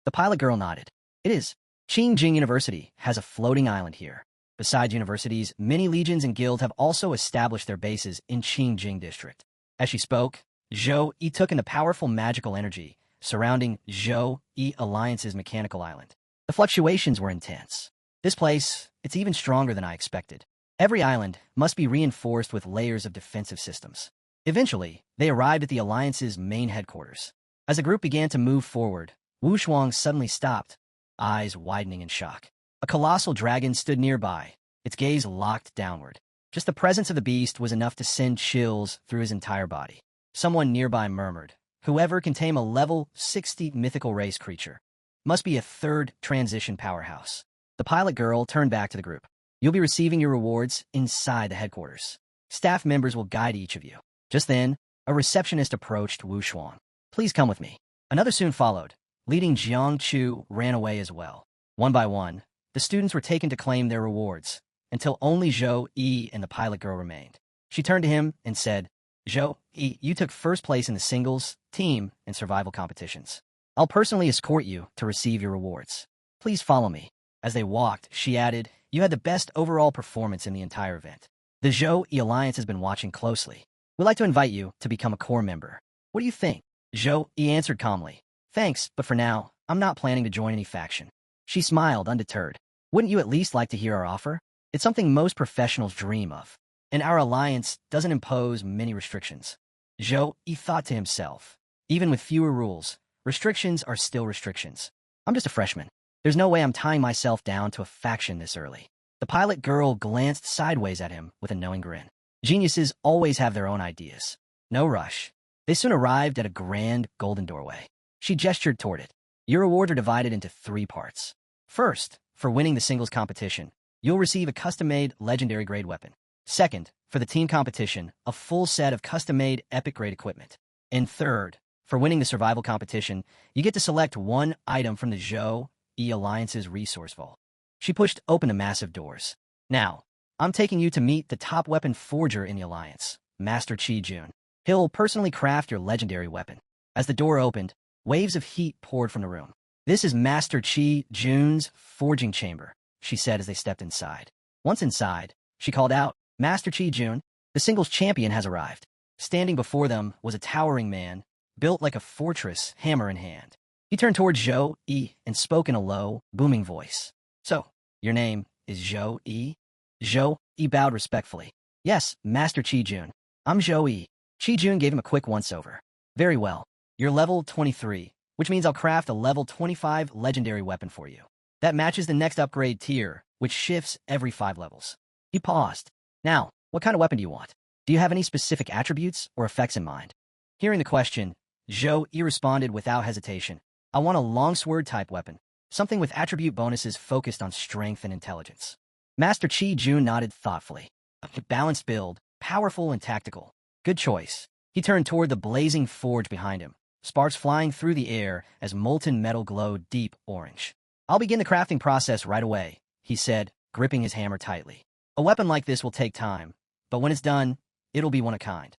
The pilot girl nodded. It is. Qingjing University has a floating island here. Besides universities, many legions and guilds have also established their bases in Qingjing District. As she spoke, Zhou Yi took in the powerful magical energy surrounding Zhou Yi Alliance's mechanical island. The fluctuations were intense. This place, it's even stronger than I expected. Every island must be reinforced with layers of defensive systems. Eventually, they arrived at the Alliance's main headquarters. As the group began to move forward, Wu Shuang suddenly stopped, eyes widening in shock. A colossal dragon stood nearby, its gaze locked downward. Just the presence of the beast was enough to send chills through his entire body. Someone nearby murmured, "Whoever can tame a level 60 mythical race creature must be a third transition powerhouse." The pilot girl turned back to the group. "You'll be receiving your rewards inside the headquarters. Staff members will guide each of you." Just then, a receptionist approached Wu Shuang. "Please come with me." Another soon followed. Leading Jiang Chu ran away as well. One by one, the students were taken to claim their rewards, until only Zhou Yi and the pilot girl remained. She turned to him and said, "Zhou Yi, you took first place in the singles, team, and survival competitions. I'll personally escort you to receive your rewards. Please follow me." As they walked, she added, "You had the best overall performance in the entire event. The Zhou Yi Alliance has been watching closely. We'd like to invite you to become a core member. What do you think?" Zhou Yi answered calmly, "Thanks, but for now, I'm not planning to join any faction." She smiled, undeterred. "Wouldn't you at least like to hear our offer? It's something most professionals dream of, and our alliance doesn't impose many restrictions." Zhou Yi thought to himself, even with fewer rules, restrictions are still restrictions. I'm just a freshman. There's no way I'm tying myself down to a faction this early. The pilot girl glanced sideways at him with a knowing grin. Geniuses always have their own ideas. No rush. They soon arrived at a grand golden doorway. She gestured toward it. "Your rewards are divided into 3 parts. First, for winning the singles competition, you'll receive a custom-made legendary grade weapon. Second, for the team competition, a full set of custom-made epic grade equipment. And third, for winning the survival competition, you get to select one item from the Zhou Yi Alliance's resource vault." She pushed open the massive doors. "Now, I'm taking you to meet the top weapon forger in the Alliance, Master Qi Jun. He'll personally craft your legendary weapon." As the door opened, waves of heat poured from the room. "This is Master Qi Jun's forging chamber," she said as they stepped inside. Once inside, she called out, "Master Qi Jun, the singles champion has arrived." Standing before them was a towering man, built like a fortress, hammer in hand. He turned towards Zhou Yi and spoke in a low, booming voice. "So, your name is Zhou Yi?" Zhou Yi bowed respectfully. "Yes, Master Qi Jun. I'm Zhou Yi." Qi Jun gave him a quick once-over. "Very well. You're level 23, which means I'll craft a level 25 legendary weapon for you. That matches the next upgrade tier, which shifts every 5 levels." He paused. "Now, what kind of weapon do you want? Do you have any specific attributes or effects in mind?" Hearing the question, Zhou Yi responded without hesitation. "I want a longsword-type weapon, something with attribute bonuses focused on strength and intelligence." Master Qi Jun nodded thoughtfully. "A balanced build, powerful and tactical. Good choice." He turned toward the blazing forge behind him, sparks flying through the air as molten metal glowed deep orange. "I'll begin the crafting process right away," he said, gripping his hammer tightly. "A weapon like this will take time, but when it's done, it'll be one of a kind."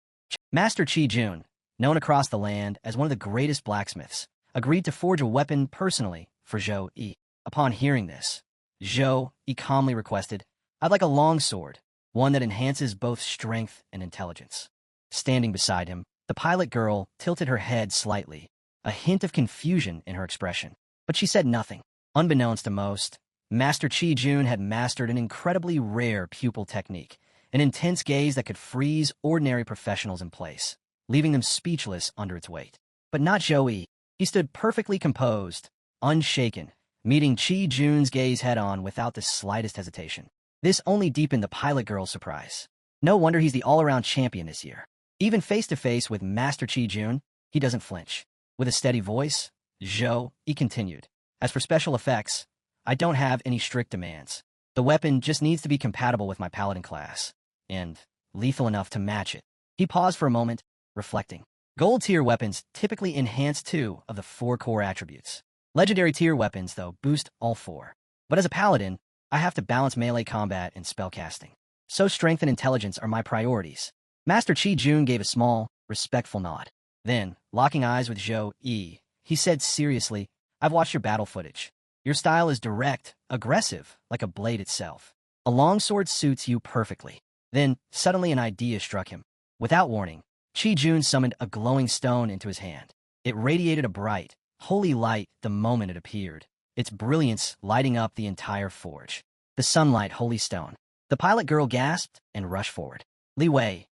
Master Qi Jun, known across the land as one of the greatest blacksmiths, agreed to forge a weapon personally for Zhou Yi. Upon hearing this, Zhou Yi calmly requested, "I'd like a long sword, one that enhances both strength and intelligence." Standing beside him, the pilot girl tilted her head slightly, a hint of confusion in her expression. But she said nothing. Unbeknownst to most, Master Qi Jun had mastered an incredibly rare pupil technique, an intense gaze that could freeze ordinary professionals in place, leaving them speechless under its weight. But not Zhou Yi. He stood perfectly composed, unshaken, meeting Qi Jun's gaze head-on without the slightest hesitation. This only deepened the pilot girl's surprise. No wonder he's the all-around champion this year. Even face-to-face with Master Qi Jun, he doesn't flinch. With a steady voice, Zhou Yi continued, "As for special effects, I don't have any strict demands. The weapon just needs to be compatible with my paladin class, and lethal enough to match it." He paused for a moment, reflecting. Gold tier weapons typically enhance 2 of the 4 core attributes. Legendary tier weapons, though, boost all 4. But as a paladin, I have to balance melee combat and spellcasting. So strength and intelligence are my priorities. Master Chi Jun gave a small, respectful nod. Then, locking eyes with Zhou Yi, he said seriously, I've watched your battle footage. Your style is direct, aggressive, like a blade itself. A longsword suits you perfectly. Then, suddenly an idea struck him. Without warning, Chi Jun summoned a glowing stone into his hand. It radiated a bright, holy light the moment it appeared, its brilliance lighting up the entire forge. The sunlight holy stone. The pilot girl gasped and rushed forward. Li Wei,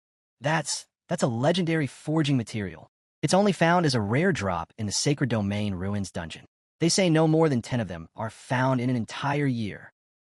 that's a legendary forging material. It's only found as a rare drop in the Sacred Domain Ruins dungeon. They say no more than 10 of them are found in an entire year.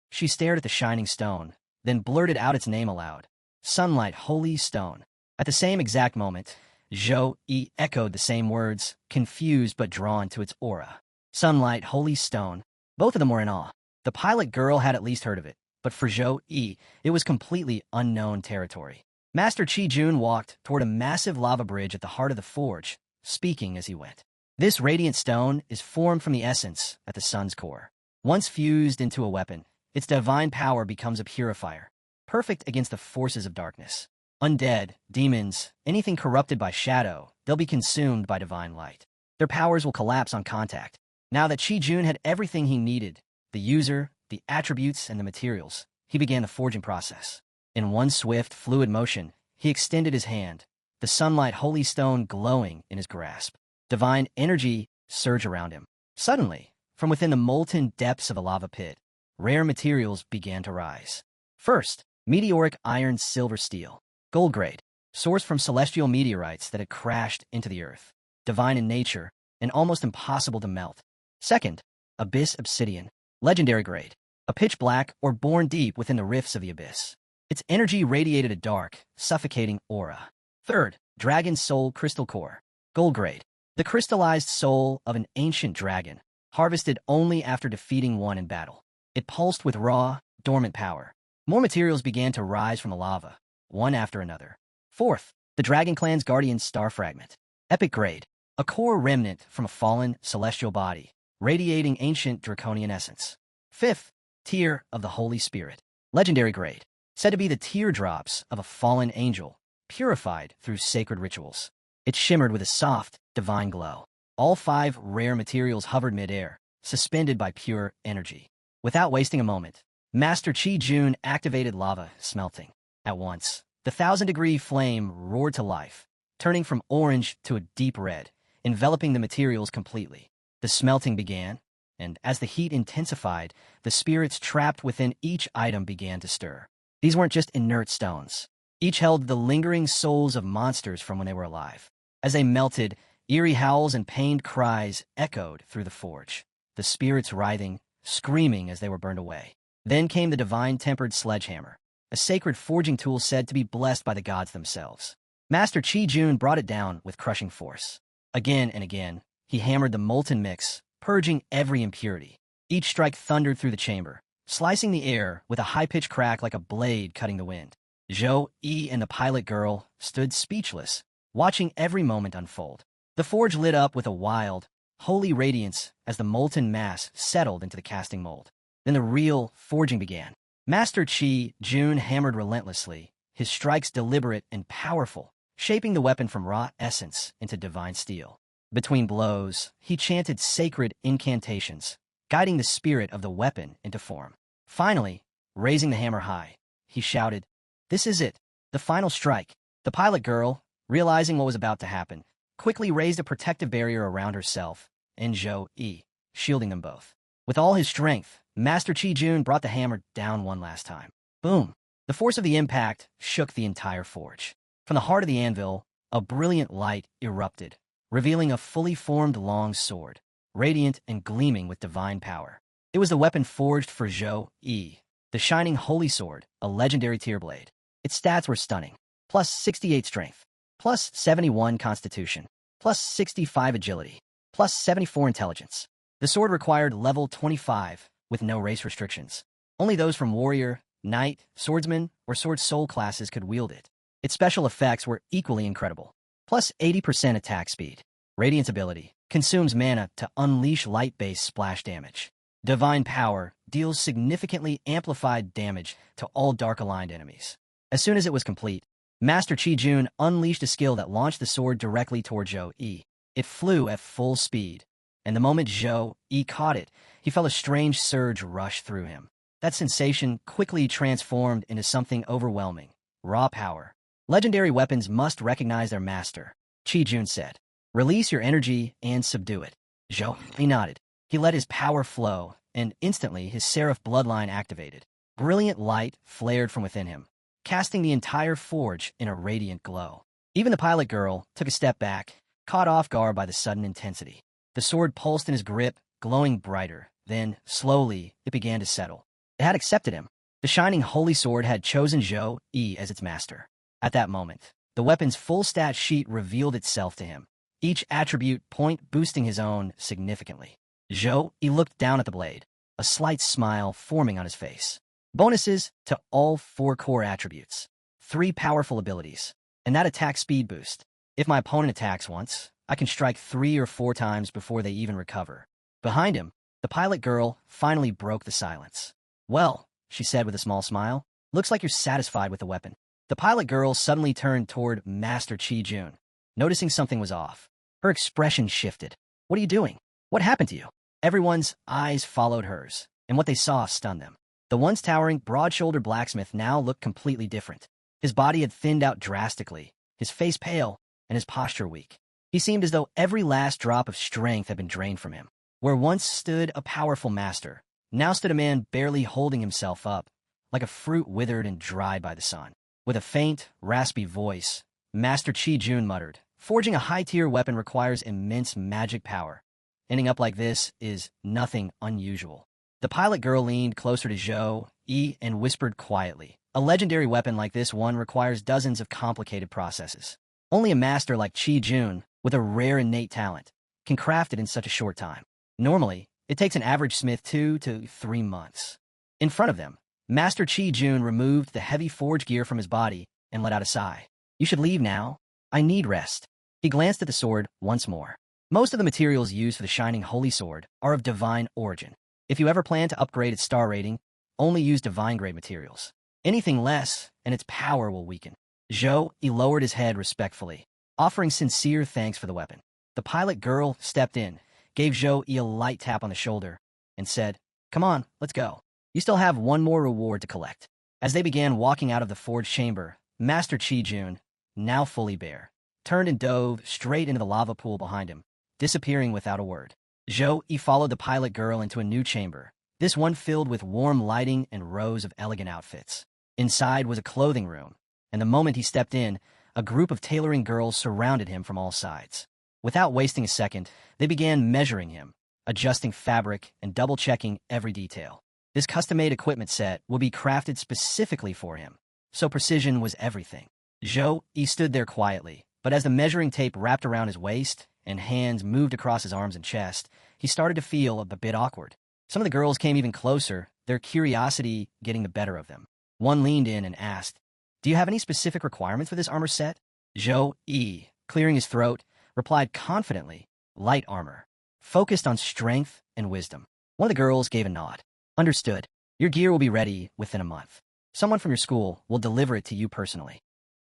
She stared at the shining stone, then blurted out its name aloud. Sunlight holy stone. At the same exact moment, Zhou Yi echoed the same words, confused but drawn to its aura. Sunlight holy stone. Both of them were in awe. The pilot girl had at least heard of it, but for Zhou Yi, it was completely unknown territory. Master Chi Jun walked toward a massive lava bridge at the heart of the forge, speaking as he went. This radiant stone is formed from the essence at the sun's core. Once fused into a weapon, its divine power becomes a purifier, perfect against the forces of darkness. Undead, demons, anything corrupted by shadow, they'll be consumed by divine light. Their powers will collapse on contact. Now that Chi Jun had everything he needed, the user, the attributes, and the materials, he began the forging process. In one swift, fluid motion, he extended his hand, the sunlight holy stone glowing in his grasp. Divine energy surged around him. Suddenly, from within the molten depths of a lava pit, rare materials began to rise. First, meteoric iron silver steel, gold grade, sourced from celestial meteorites that had crashed into the earth. Divine in nature, and almost impossible to melt. Second, abyss obsidian, legendary grade, a pitch black or born deep within the rifts of the abyss. Its energy radiated a dark, suffocating aura. Third, dragon soul crystal core, gold grade, the crystallized soul of an ancient dragon, harvested only after defeating one in battle. It pulsed with raw, dormant power. More materials began to rise from the lava, one after another. Fourth, the Dragon Clan's Guardian Star Fragment, epic grade, a core remnant from a fallen celestial body, radiating ancient draconian essence. Fifth, Tear of the Holy Spirit, legendary grade, said to be the teardrops of a fallen angel, purified through sacred rituals. It shimmered with a soft, divine glow. All 5 rare materials hovered midair, suspended by pure energy. Without wasting a moment, Master Chi Jun activated lava smelting. At once, the 1,000-degree flame roared to life, turning from orange to a deep red, enveloping the materials completely. The smelting began, and as the heat intensified, the spirits trapped within each item began to stir. These weren't just inert stones. Each held the lingering souls of monsters from when they were alive. As they melted, eerie howls and pained cries echoed through the forge, the spirits writhing, screaming as they were burned away. Then came the divine tempered sledgehammer, a sacred forging tool said to be blessed by the gods themselves. Master Chi Jun brought it down with crushing force. Again and again, he hammered the molten mix, purging every impurity. Each strike thundered through the chamber, slicing the air with a high-pitched crack like a blade cutting the wind. Zhou Yi and the pilot girl stood speechless, watching every moment unfold. The forge lit up with a wild, holy radiance as the molten mass settled into the casting mold. Then the real forging began. Master Chi Jun hammered relentlessly, his strikes deliberate and powerful, shaping the weapon from raw essence into divine steel. Between blows, he chanted sacred incantations, guiding the spirit of the weapon into form. Finally, raising the hammer high, he shouted, "This is it, the final strike." The pilot girl, realizing what was about to happen, quickly raised a protective barrier around herself and Zhou Yi, shielding them both. With all his strength, Master Chi Jun brought the hammer down one last time. Boom! The force of the impact shook the entire forge. From the heart of the anvil, a brilliant light erupted, revealing a fully formed long sword, radiant and gleaming with divine power. It was the weapon forged for Zhou Yi, the shining holy sword, a legendary tier blade. Its stats were stunning. Plus 68 strength, plus 71 constitution, plus 65 agility, plus 74 intelligence. The sword required level 25 with no race restrictions. Only those from warrior, knight, swordsman, or sword soul classes could wield it. Its special effects were equally incredible. Plus 80% attack speed. Radiant's ability consumes mana to unleash light-based splash damage. Divine Power deals significantly amplified damage to all dark-aligned enemies. As soon as it was complete, Master Chi-Jun unleashed a skill that launched the sword directly toward Zhou-Yi. It flew at full speed, and the moment Zhou-Yi caught it, he felt a strange surge rush through him. That sensation quickly transformed into something overwhelming. Raw power. Legendary weapons must recognize their master, Chi-Jun said. Release your energy and subdue it. Zhou-Yi nodded. He let his power flow, and instantly his Seraph bloodline activated. Brilliant light flared from within him, casting the entire forge in a radiant glow. Even the pilot girl took a step back, caught off guard by the sudden intensity. The sword pulsed in his grip, glowing brighter. Then, slowly, it began to settle. It had accepted him. The shining holy sword had chosen Zhou-Yi as its master. At that moment, the weapon's full stat sheet revealed itself to him, each attribute point boosting his own significantly. Zhou-Yi looked down at the blade, a slight smile forming on his face. Bonuses to all 4 core attributes. 3 powerful abilities, and that attack speed boost. If my opponent attacks once, I can strike 3 or 4 times before they even recover. Behind him, the pilot girl finally broke the silence. Well, she said with a small smile, looks like you're satisfied with the weapon. The pilot girl suddenly turned toward Master Chi-Jun, noticing something was off. Her expression shifted. What are you doing? What happened to you? Everyone's eyes followed hers, and what they saw stunned them. The once towering, broad-shouldered blacksmith now looked completely different. His body had thinned out drastically, his face pale, and his posture weak. He seemed as though every last drop of strength had been drained from him. Where once stood a powerful master, now stood a man barely holding himself up, like a fruit withered and dried by the sun. With a faint, raspy voice, Master Chi-Jun muttered, "Forging a high-tier weapon requires immense magic power. Ending up like this is nothing unusual." The pilot girl leaned closer to Zhou-Yi and whispered quietly, "A legendary weapon like this one requires dozens of complicated processes. Only a master like Chi-Jun, with a rare innate talent, can craft it in such a short time. Normally, it takes an average smith 2 to 3 months." In front of them, Master Chi-Jun removed the heavy forge gear from his body and let out a sigh. "You should leave now. I need rest." He glanced at the sword once more. Most of the materials used for the shining holy sword are of divine origin. If you ever plan to upgrade its star rating, only use divine-grade materials. Anything less, and its power will weaken. Zhou-Yi lowered his head respectfully, offering sincere thanks for the weapon. The pilot girl stepped in, gave Zhou-Yi a light tap on the shoulder, and said, "Come on, let's go. You still have one more reward to collect." As they began walking out of the forge chamber, Master Chi-Jun, now fully bare, turned and dove straight into the lava pool behind him, disappearing without a word. Zhou-Yi followed the pilot girl into a new chamber, this one filled with warm lighting and rows of elegant outfits. Inside was a clothing room, and the moment he stepped in, a group of tailoring girls surrounded him from all sides. Without wasting a second, they began measuring him, adjusting fabric and double-checking every detail. This custom-made equipment set will be crafted specifically for him, so precision was everything. Zhou-Yi stood there quietly, but as the measuring tape wrapped around his waist and hands moved across his arms and chest, he started to feel a bit awkward. Some of the girls came even closer, their curiosity getting the better of them. One leaned in and asked, "Do you have any specific requirements for this armor set?" Zhou-Yi, clearing his throat, replied confidently, "Light armor, focused on strength and wisdom." One of the girls gave a nod. "Understood. Your gear will be ready within a month. Someone from your school will deliver it to you personally."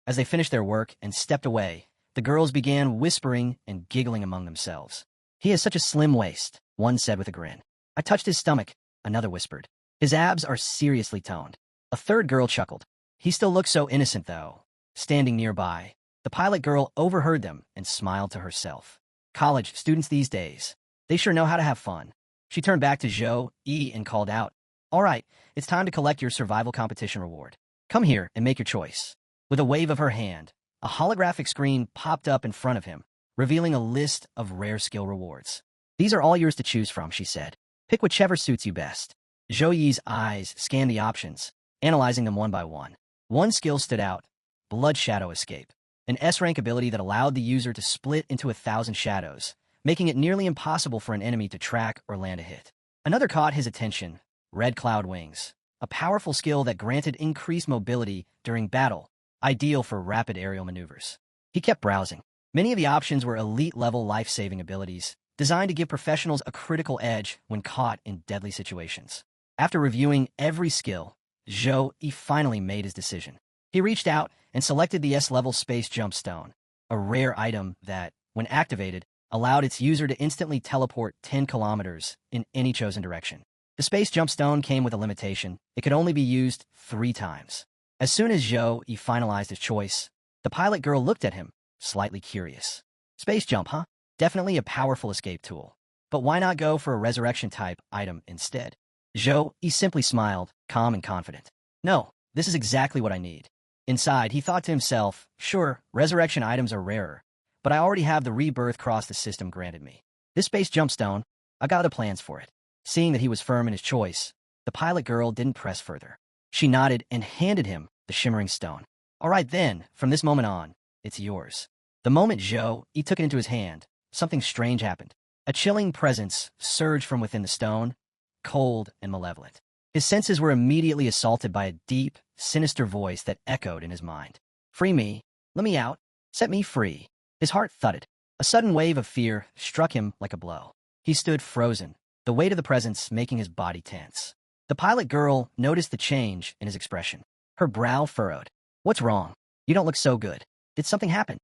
As they finished their work and stepped away, the girls began whispering and giggling among themselves. "He has such a slim waist," one said with a grin. "I touched his stomach," another whispered. "His abs are seriously toned." A third girl chuckled. "He still looks so innocent, though." Standing nearby, the pilot girl overheard them and smiled to herself. "College students these days, they sure know how to have fun." She turned back to Zhou-Yi and called out, "All right, it's time to collect your survival competition reward. Come here and make your choice." With a wave of her hand, a holographic screen popped up in front of him, revealing a list of rare skill rewards. "These are all yours to choose from," she said. "Pick whichever suits you best." Zhou-Yi's eyes scanned the options, analyzing them one by one. One skill stood out, Blood Shadow Escape, an S-rank ability that allowed the user to split into 1,000 shadows, making it nearly impossible for an enemy to track or land a hit. Another caught his attention, Red Cloud Wings, a powerful skill that granted increased mobility during battle, ideal for rapid aerial maneuvers. He kept browsing. Many of the options were elite-level life-saving abilities, designed to give professionals a critical edge when caught in deadly situations. After reviewing every skill, Zhou Yi finally made his decision. He reached out and selected the S-level Space Jump Stone, a rare item that, when activated, allowed its user to instantly teleport 10 kilometers in any chosen direction. The Space Jump Stone came with a limitation. It could only be used 3 times. As soon as Zhou Yi finalized his choice, the pilot girl looked at him, slightly curious. Space jump, huh? Definitely a powerful escape tool. But why not go for a resurrection-type item instead? Zhou Yi simply smiled, calm and confident. No, this is exactly what I need. Inside, he thought to himself, sure, resurrection items are rarer, but I already have the rebirth cross the system granted me. This space jump stone, I got the plans for it. Seeing that he was firm in his choice, the pilot girl didn't press further. She nodded and handed him the shimmering stone. All right then, from this moment on, it's yours. The moment Zhou Yi took it into his hand, something strange happened. A chilling presence surged from within the stone, cold and malevolent. His senses were immediately assaulted by a deep, sinister voice that echoed in his mind. Free me, let me out, set me free. His heart thudded. A sudden wave of fear struck him like a blow. He stood frozen, the weight of the presence making his body tense. The pilot girl noticed the change in his expression. Her brow furrowed. What's wrong? You don't look so good. Did something happen?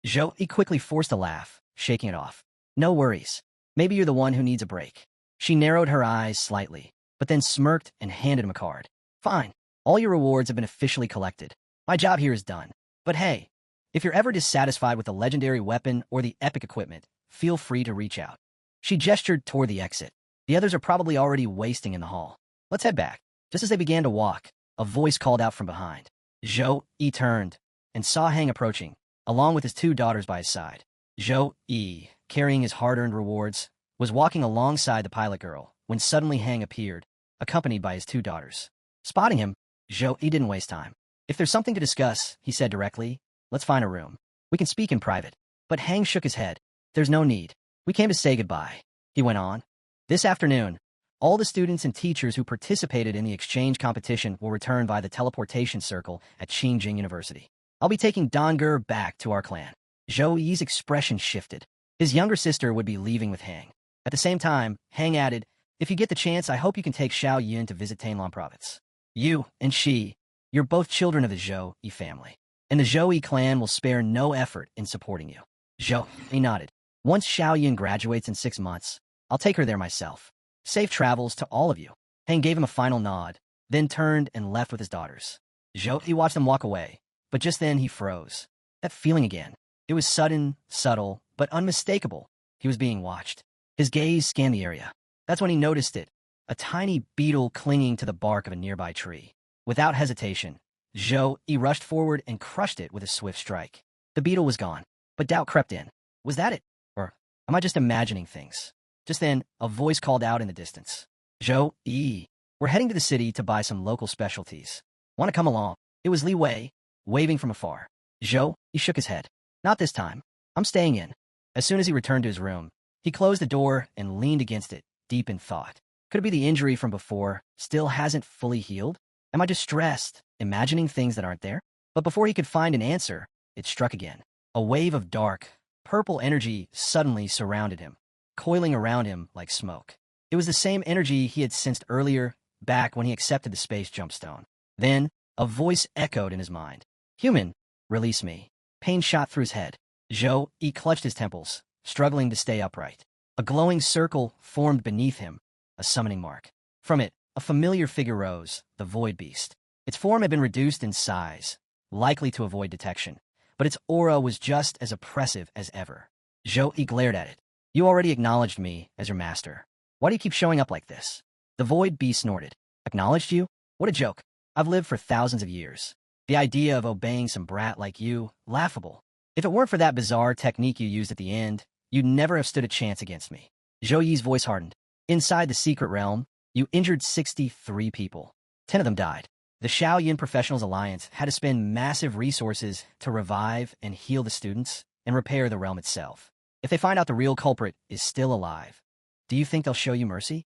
Zhou Yi quickly forced a laugh, shaking it off. No worries. Maybe you're the one who needs a break. She narrowed her eyes slightly, but then smirked and handed him a card. Fine. All your rewards have been officially collected. My job here is done. But hey, if you're ever dissatisfied with the legendary weapon or the epic equipment, feel free to reach out. She gestured toward the exit. The others are probably already wasting in the hall. Let's head back. Just as they began to walk, a voice called out from behind. Zhou Yi turned and saw Hang approaching, along with his 2 daughters by his side. Zhou Yi, carrying his hard-earned rewards, was walking alongside the pilot girl when suddenly Hang appeared, accompanied by his 2 daughters. Spotting him, Zhou Yi didn't waste time. If there's something to discuss, he said directly, let's find a room. We can speak in private. But Hang shook his head. There's no need. We came to say goodbye, he went on. This afternoon, all the students and teachers who participated in the exchange competition will return by the teleportation circle at Qingjing University. I'll be taking Donger back to our clan. Zhou Yi's expression shifted. His younger sister would be leaving with Hang. At the same time, Hang added, if you get the chance, I hope you can take Xiao Yun to visit Tainlan province. You and she, you're both children of the Zhou Yi family, and the Zhou Yi clan will spare no effort in supporting you. Zhou Yi nodded. Once Xiao Yun graduates in 6 months, I'll take her there myself. Safe travels to all of you. Hang gave him a final nod, then turned and left with his daughters. Zhou Yi watched them walk away, but just then he froze. That feeling again. It was sudden, subtle, but unmistakable. He was being watched. His gaze scanned the area. That's when he noticed it, a tiny beetle clinging to the bark of a nearby tree. Without hesitation, Zhou Yi rushed forward and crushed it with a swift strike. The beetle was gone, but doubt crept in. Was that it? Or am I just imagining things? Just then, a voice called out in the distance. Zhou Yi, we're heading to the city to buy some local specialties. Want to come along? It was Li Wei, waving from afar. Zhou Yi shook his head. Not this time. I'm staying in. As soon as he returned to his room, he closed the door and leaned against it, deep in thought. Could it be the injury from before still hasn't fully healed? Am I just stressed, imagining things that aren't there? But before he could find an answer, it struck again. A wave of dark, purple energy suddenly surrounded him, coiling around him like smoke. It was the same energy he had sensed earlier, back when he accepted the space jump stone. Then, a voice echoed in his mind. Human, release me. Pain shot through his head. Zhou Yi clutched his temples, struggling to stay upright. A glowing circle formed beneath him, a summoning mark. From it, a familiar figure rose, the Void Beast. Its form had been reduced in size, likely to avoid detection, but its aura was just as oppressive as ever. Zhou Yi glared at it. You already acknowledged me as your master. Why do you keep showing up like this? The Void Beast snorted. Acknowledged you? What a joke. I've lived for thousands of years. The idea of obeying some brat like you, laughable. If it weren't for that bizarre technique you used at the end, you'd never have stood a chance against me. Zhou Yi's voice hardened. Inside the secret realm, you injured 63 people. 10 of them died. The Xiao Yin Professionals Alliance had to spend massive resources to revive and heal the students and repair the realm itself. If they find out the real culprit is still alive, do you think they'll show you mercy?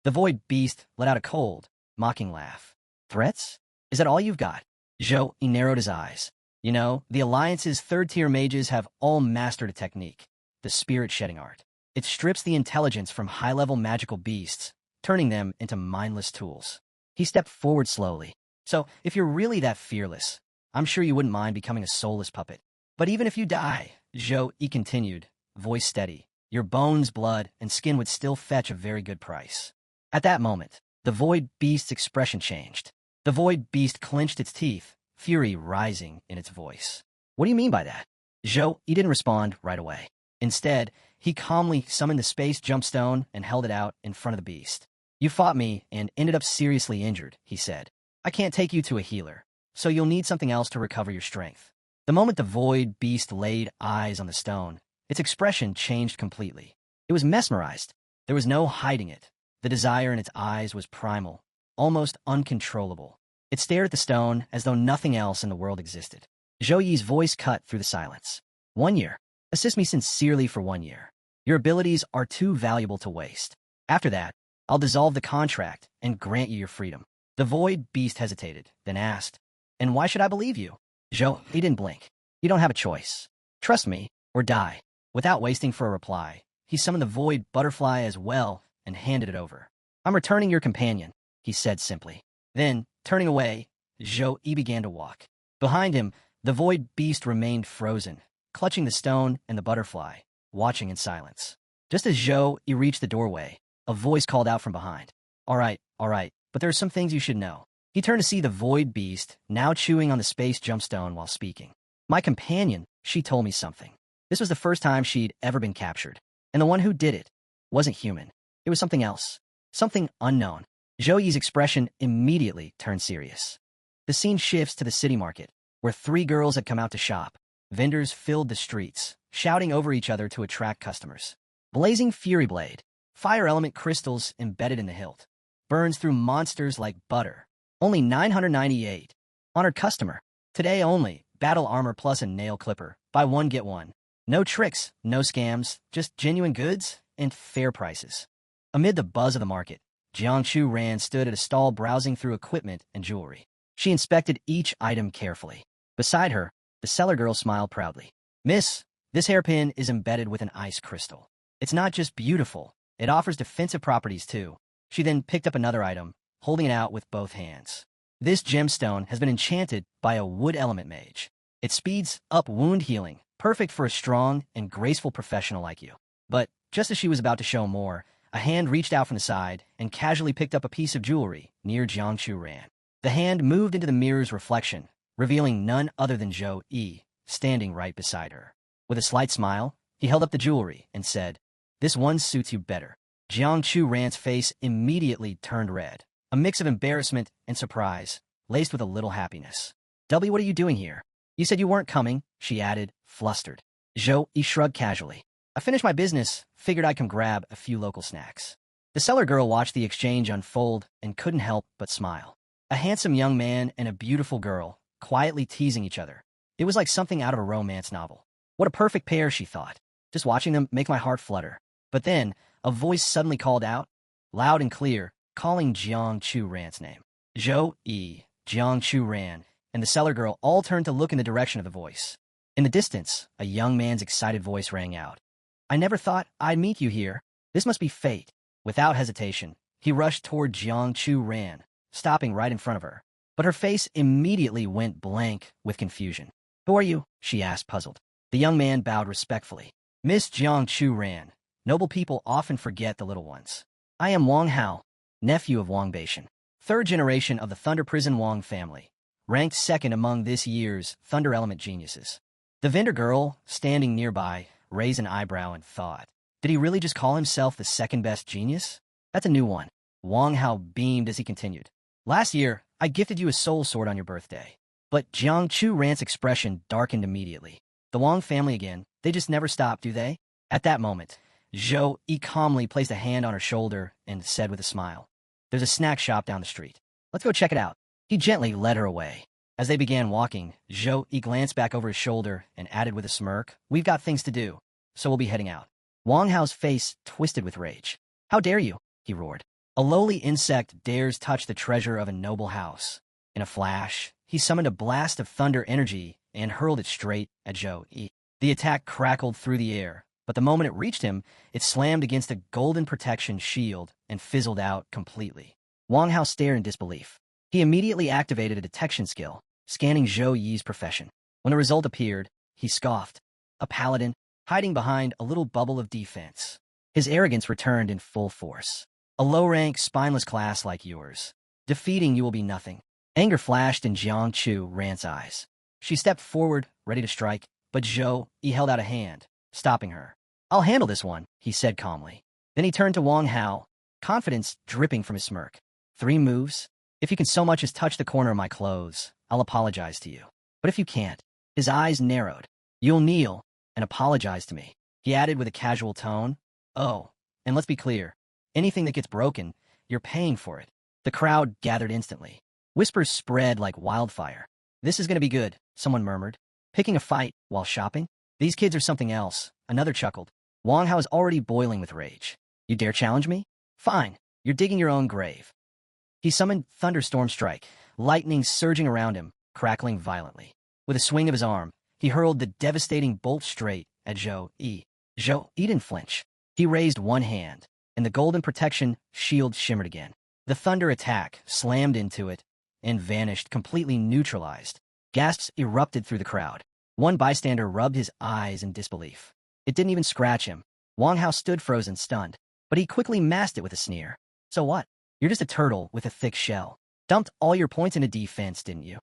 The Void Beast let out a cold, mocking laugh. Threats? Is that all you've got? Zhou Yi narrowed his eyes. You know, the Alliance's third-tier mages have all mastered a technique, the spirit-shedding art. It strips the intelligence from high-level magical beasts, turning them into mindless tools. He stepped forward slowly. So, if you're really that fearless, I'm sure you wouldn't mind becoming a soulless puppet. But even if you die, Zhou Yi continued, voice steady, your bones, blood, and skin would still fetch a very good price. At that moment, the Void Beast's expression changed. The Void Beast clenched its teeth, fury rising in its voice. What do you mean by that? Zhou Yi didn't respond right away. Instead, he calmly summoned the space jumpstone and held it out in front of the beast. You fought me and ended up seriously injured, he said. I can't take you to a healer, so you'll need something else to recover your strength. The moment the Void Beast laid eyes on the stone, its expression changed completely. It was mesmerized. There was no hiding it. The desire in its eyes was primal, almost uncontrollable. It stared at the stone as though nothing else in the world existed. Zhou Yi's voice cut through the silence. 1 year. Assist me sincerely for 1 year. Your abilities are too valuable to waste. After that, I'll dissolve the contract and grant you your freedom. The Void Beast hesitated, then asked, and why should I believe you? Zhou Yi didn't blink. You don't have a choice. Trust me, or die. Without waiting for a reply, he summoned the Void Butterfly as well and handed it over. I'm returning your companion, he said simply. Then, turning away, Zhou Yi began to walk. Behind him, the Void Beast remained frozen, clutching the stone and the butterfly, watching in silence. Just as Zhou Yi reached the doorway, a voice called out from behind. All right, but there are some things you should know. He turned to see the Void Beast, now chewing on the space jumpstone while speaking. My companion, she told me something. This was the first time she'd ever been captured. And the one who did it wasn't human. It was something else. Something unknown. Zhou Yi's expression immediately turned serious. The scene shifts to the city market, where 3 girls had come out to shop. Vendors filled the streets, shouting over each other to attract customers. Blazing Fury Blade, fire element crystals embedded in the hilt, burns through monsters like butter. Only 998. Honored customer. Today only, battle armor plus a nail clipper. Buy one, get one. No tricks, no scams, just genuine goods and fair prices. Amid the buzz of the market, Jiangchu Ran stood at a stall browsing through equipment and jewelry. She inspected each item carefully. Beside her, the seller girl smiled proudly. Miss, this hairpin is embedded with an ice crystal. It's not just beautiful, it offers defensive properties too. She then picked up another item, holding it out with both hands. This gemstone has been enchanted by a wood element mage. It speeds up wound healing, perfect for a strong and graceful professional like you. But just as she was about to show more, a hand reached out from the side and casually picked up a piece of jewelry near Jiangchu Ran. The hand moved into the mirror's reflection, revealing none other than Zhou Yi, standing right beside her. With a slight smile, he held up the jewelry and said, This one suits you better. Jiangchu Ran's face immediately turned red, a mix of embarrassment and surprise, laced with a little happiness. W, what are you doing here? You said you weren't coming, she added, flustered. Zhou Yi shrugged casually. I finished my business, figured I'd come grab a few local snacks. The seller girl watched the exchange unfold and couldn't help but smile. A handsome young man and a beautiful girl, quietly teasing each other. It was like something out of a romance novel. What a perfect pair, she thought. Just watching them make my heart flutter. But then, a voice suddenly called out, loud and clear, calling Jiangchu Ran's name. Zhou Yi, Jiangchu Ran, and the seller girl all turned to look in the direction of the voice. In the distance, a young man's excited voice rang out. I never thought I'd meet you here. This must be fate. Without hesitation, he rushed toward Jiangchu Ran, stopping right in front of her. But her face immediately went blank with confusion. Who are you? She asked, puzzled. The young man bowed respectfully. Miss Jiangchu Ran, noble people often forget the little ones. I am Wang Hao, nephew of Wang Beishan, 3rd generation of the Thunder Prison Wang family, ranked 2nd among this year's Thunder Element geniuses. The vendor girl, standing nearby, raised an eyebrow and thought, did he really just call himself the 2nd best genius? That's a new one. Wang Hao beamed as he continued. Last year, I gifted you a soul sword on your birthday. But Jiangchu Ran's expression darkened immediately. The Wang family again, they just never stop, do they? At that moment, Zhou Yi calmly placed a hand on her shoulder and said with a smile, There's a snack shop down the street. Let's go check it out. He gently led her away. As they began walking, Zhou Yi glanced back over his shoulder and added with a smirk, We've got things to do, so we'll be heading out. Wang Hao's face twisted with rage. How dare you? He roared. A lowly insect dares touch the treasure of a noble house. In a flash, he summoned a blast of thunder energy and hurled it straight at Zhou Yi. The attack crackled through the air, but the moment it reached him, it slammed against a golden protection shield and fizzled out completely. Wang Hao stared in disbelief. He immediately activated a detection skill, scanning Zhou Yi's profession. When the result appeared, he scoffed. A paladin, hiding behind a little bubble of defense. His arrogance returned in full force. A low-rank, spineless class like yours. Defeating you will be nothing. Anger flashed in Jiang Chu Ran's eyes. She stepped forward, ready to strike, but Zhou Yi held out a hand, stopping her. I'll handle this one, he said calmly. Then he turned to Wang Hao, confidence dripping from his smirk. 3 moves? If you can so much as touch the corner of my clothes, I'll apologize to you. But if you can't, his eyes narrowed. You'll kneel and apologize to me, he added with a casual tone. Oh, and let's be clear. Anything that gets broken, you're paying for it. The crowd gathered instantly. Whispers spread like wildfire. This is going to be good, someone murmured. Picking a fight while shopping? These kids are something else, another chuckled. Wang Hao is already boiling with rage. You dare challenge me? Fine, you're digging your own grave. He summoned Thunderstorm Strike, lightning surging around him, crackling violently. With a swing of his arm, he hurled the devastating bolt straight at Zhou Yi. Zhou Yi didn't flinch. He raised one hand, and the golden protection shield shimmered again. The thunder attack slammed into it and vanished, completely neutralized. Gasps erupted through the crowd. One bystander rubbed his eyes in disbelief. It didn't even scratch him. Wang Hao stood frozen, stunned, but he quickly masked it with a sneer. So what? You're just a turtle with a thick shell. Dumped all your points into defense, didn't you?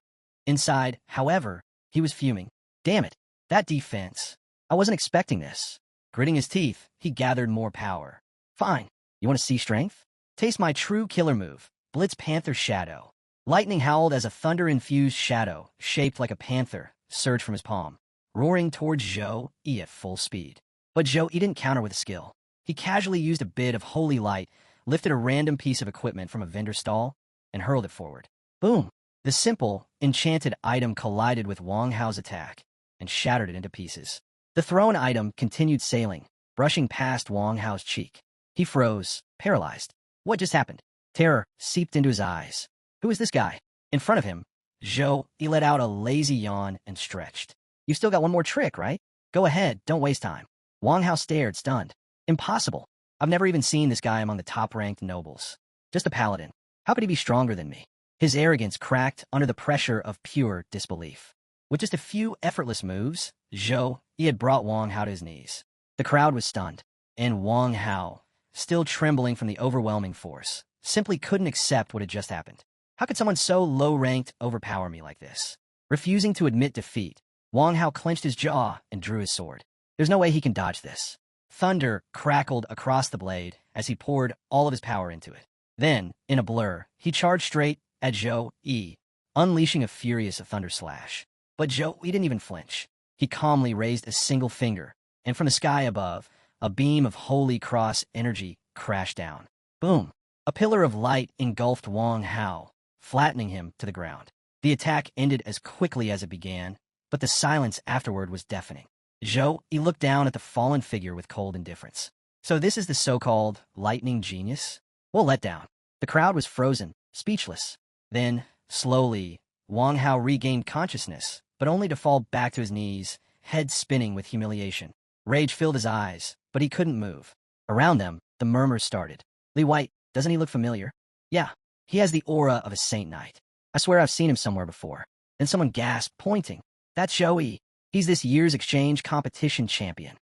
Inside, however, he was fuming. Damn it, that defense. I wasn't expecting this. Gritting his teeth, he gathered more power. Fine, you want to see strength? Taste my true killer move, Blitz Panther Shadow. Lightning howled as a thunder-infused shadow, shaped like a panther, surged from his palm, roaring towards Zhou Yi at full speed. But Zhou Yi didn't counter with a skill. He casually used a bit of holy light, lifted a random piece of equipment from a vendor stall, and hurled it forward. Boom! The simple, enchanted item collided with Wang Hao's attack and shattered it into pieces. The thrown item continued sailing, brushing past Wang Hao's cheek. He froze, paralyzed. What just happened? Terror seeped into his eyes. Who is this guy? In front of him, Zhou Yi let out a lazy yawn and stretched. You've still got one more trick, right? Go ahead, don't waste time. Wang Hao stared, stunned. Impossible. I've never even seen this guy among the top-ranked nobles. Just a paladin. How could he be stronger than me? His arrogance cracked under the pressure of pure disbelief. With just a few effortless moves, Zhou Yi had brought Wang Hao to his knees. The crowd was stunned, and Wang Hao, still trembling from the overwhelming force, simply couldn't accept what had just happened. How could someone so low-ranked overpower me like this? Refusing to admit defeat, Wang Hao clenched his jaw and drew his sword. There's no way he can dodge this. Thunder crackled across the blade as he poured all of his power into it. Then, in a blur, he charged straight at Zhou Yi, unleashing a furious thunder slash. But Zhou Yi didn't even flinch. He calmly raised a single finger, and from the sky above, a beam of holy cross energy crashed down. Boom! A pillar of light engulfed Wang Hao, flattening him to the ground. The attack ended as quickly as it began, but the silence afterward was deafening. Zhou Yi looked down at the fallen figure with cold indifference. So this is the so-called lightning genius? What letdown. The crowd was frozen, speechless. Then, slowly, Wang Hao regained consciousness, but only to fall back to his knees, head spinning with humiliation. Rage filled his eyes, but he couldn't move. Around them, the murmurs started. Li White, doesn't he look familiar? Yeah, he has the aura of a saint knight. I swear I've seen him somewhere before. Then someone gasped, pointing. That's Zhou Yi. He's this year's exchange competition champion.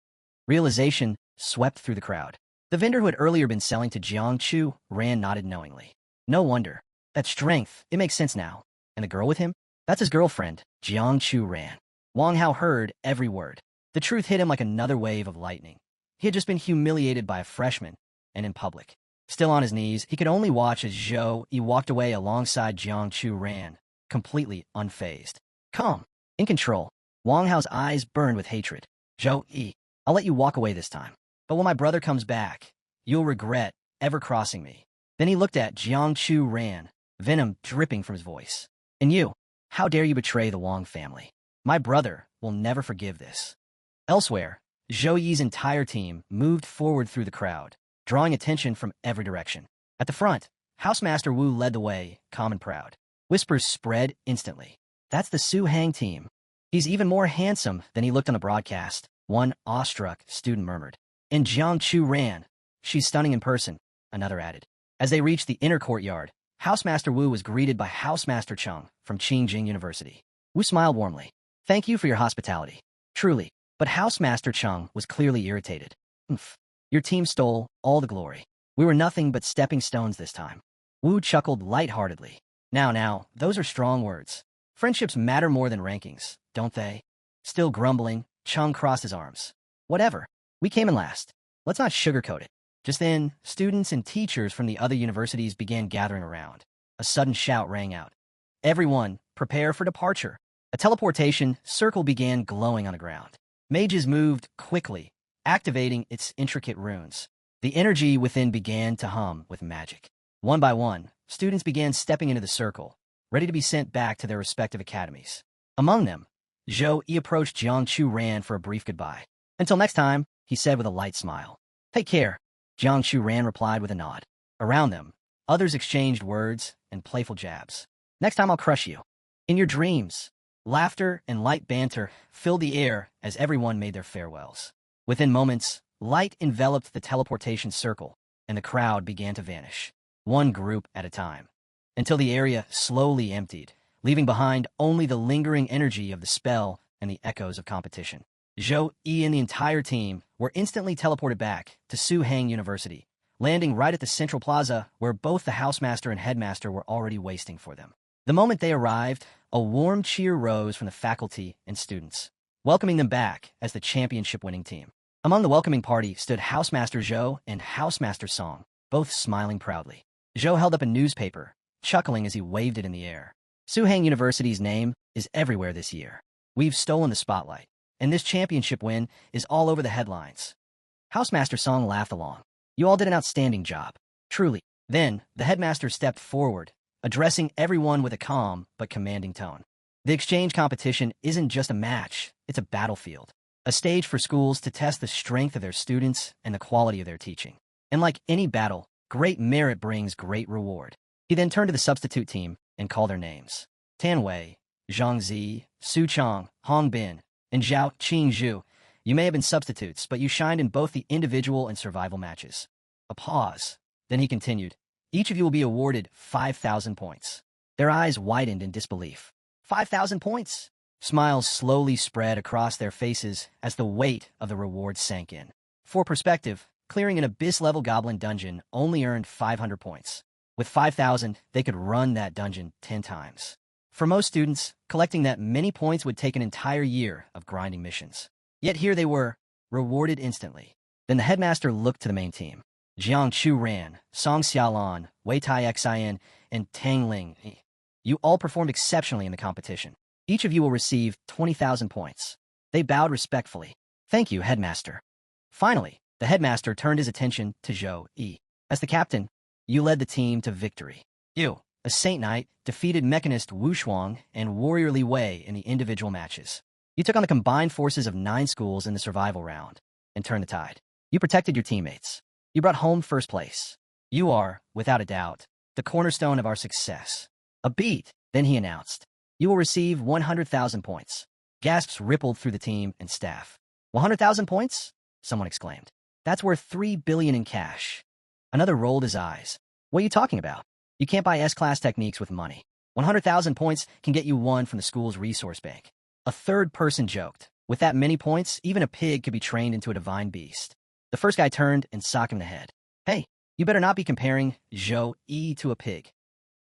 Realization swept through the crowd. The vendor who had earlier been selling to Jiang Chu Ran nodded knowingly. No wonder. That strength, it makes sense now. And the girl with him? That's his girlfriend, Jiang Chu Ran. Wang Hao heard every word. The truth hit him like another wave of lightning. He had just been humiliated by a freshman, and in public. Still on his knees, he could only watch as Zhou Yi walked away alongside Jiang Chu Ran, completely unfazed. Calm, in control. Wang Hao's eyes burned with hatred. Zhou Yi, I'll let you walk away this time. But when my brother comes back, you'll regret ever crossing me. Then he looked at Jiang Chu Ran, venom dripping from his voice. And you, how dare you betray the Wang family? My brother will never forgive this. Elsewhere, Zhou Yi's entire team moved forward through the crowd, drawing attention from every direction. At the front, Housemaster Wu led the way, calm and proud. Whispers spread instantly. That's the Su Hang team. He's even more handsome than he looked on the broadcast, one awestruck student murmured. And Jiang Chu ran. She's stunning in person, another added. As they reached the inner courtyard, Housemaster Wu was greeted by Housemaster Chung from Qingjing University. Wu smiled warmly. Thank you for your hospitality. Truly. But Housemaster Chung was clearly irritated. Oof. Your team stole all the glory. We were nothing but stepping stones this time. Wu chuckled lightheartedly. Now, those are strong words. Friendships matter more than rankings, don't they? Still grumbling, Chung crossed his arms. Whatever. We came in last. Let's not sugarcoat it. Just then, students and teachers from the other universities began gathering around. A sudden shout rang out. Everyone, prepare for departure. A teleportation circle began glowing on the ground. Mages moved quickly, activating its intricate runes. The energy within began to hum with magic. One by one, students began stepping into the circle, ready to be sent back to their respective academies. Among them, Zhou Yi approached Jiang Chu Ran for a brief goodbye. Until next time, he said with a light smile. Take care, Jiang Chu Ran replied with a nod. Around them, others exchanged words and playful jabs. Next time I'll crush you. In your dreams. Laughter and light banter filled the air as everyone made their farewells. Within moments, light enveloped the teleportation circle, and the crowd began to vanish, one group at a time, until the area slowly emptied, leaving behind only the lingering energy of the spell and the echoes of competition. Zhou Yi and the entire team were instantly teleported back to Suhang University, landing right at the central plaza where both the housemaster and headmaster were already waiting for them. The moment they arrived, a warm cheer rose from the faculty and students, welcoming them back as the championship-winning team. Among the welcoming party stood Housemaster Zhou and Housemaster Song, both smiling proudly. Zhou held up a newspaper, chuckling as he waved it in the air. Suhang University's name is everywhere this year. We've stolen the spotlight, and this championship win is all over the headlines. Housemaster Song laughed along. You all did an outstanding job. Truly. Then, the headmaster stepped forward, addressing everyone with a calm but commanding tone. The exchange competition isn't just a match, it's a battlefield. A stage for schools to test the strength of their students and the quality of their teaching. And like any battle, great merit brings great reward. He then turned to the substitute team and called their names. Tan Wei, Zhang Zi, Su Chang, Hong Bin, and Zhao Qingzhu. You may have been substitutes, but you shined in both the individual and survival matches. A pause. Then he continued. Each of you will be awarded 5,000 points. Their eyes widened in disbelief. 5,000 points? Smiles slowly spread across their faces as the weight of the reward sank in. For perspective, clearing an abyss-level goblin dungeon only earned 500 points. With 5,000, they could run that dungeon 10 times. For most students, collecting that many points would take an entire year of grinding missions. Yet here they were, rewarded instantly. Then the headmaster looked to the main team. Jiang Chu Ran, Song Xiaolan, Wei Tai Xian, and Tang Ling. You all performed exceptionally in the competition. Each of you will receive 20,000 points. They bowed respectfully. Thank you, headmaster. Finally, the headmaster turned his attention to Zhou Yi. As the captain, you led the team to victory. You, a Saint Knight, defeated Mechanist Wu Shuang and Warrior Li Wei in the individual matches. You took on the combined forces of 9 schools in the survival round and turned the tide. You protected your teammates. You brought home first place. You are, without a doubt, the cornerstone of our success. A beat, then he announced. You will receive 100,000 points. Gasps rippled through the team and staff. 100,000 points? Someone exclaimed. That's worth 3 billion in cash. Another rolled his eyes. What are you talking about? You can't buy S-class techniques with money. 100,000 points can get you one from the school's resource bank. A third person joked. With that many points, even a pig could be trained into a divine beast. The first guy turned and socked him in the head. Hey, you better not be comparing Zhou Yi to a pig.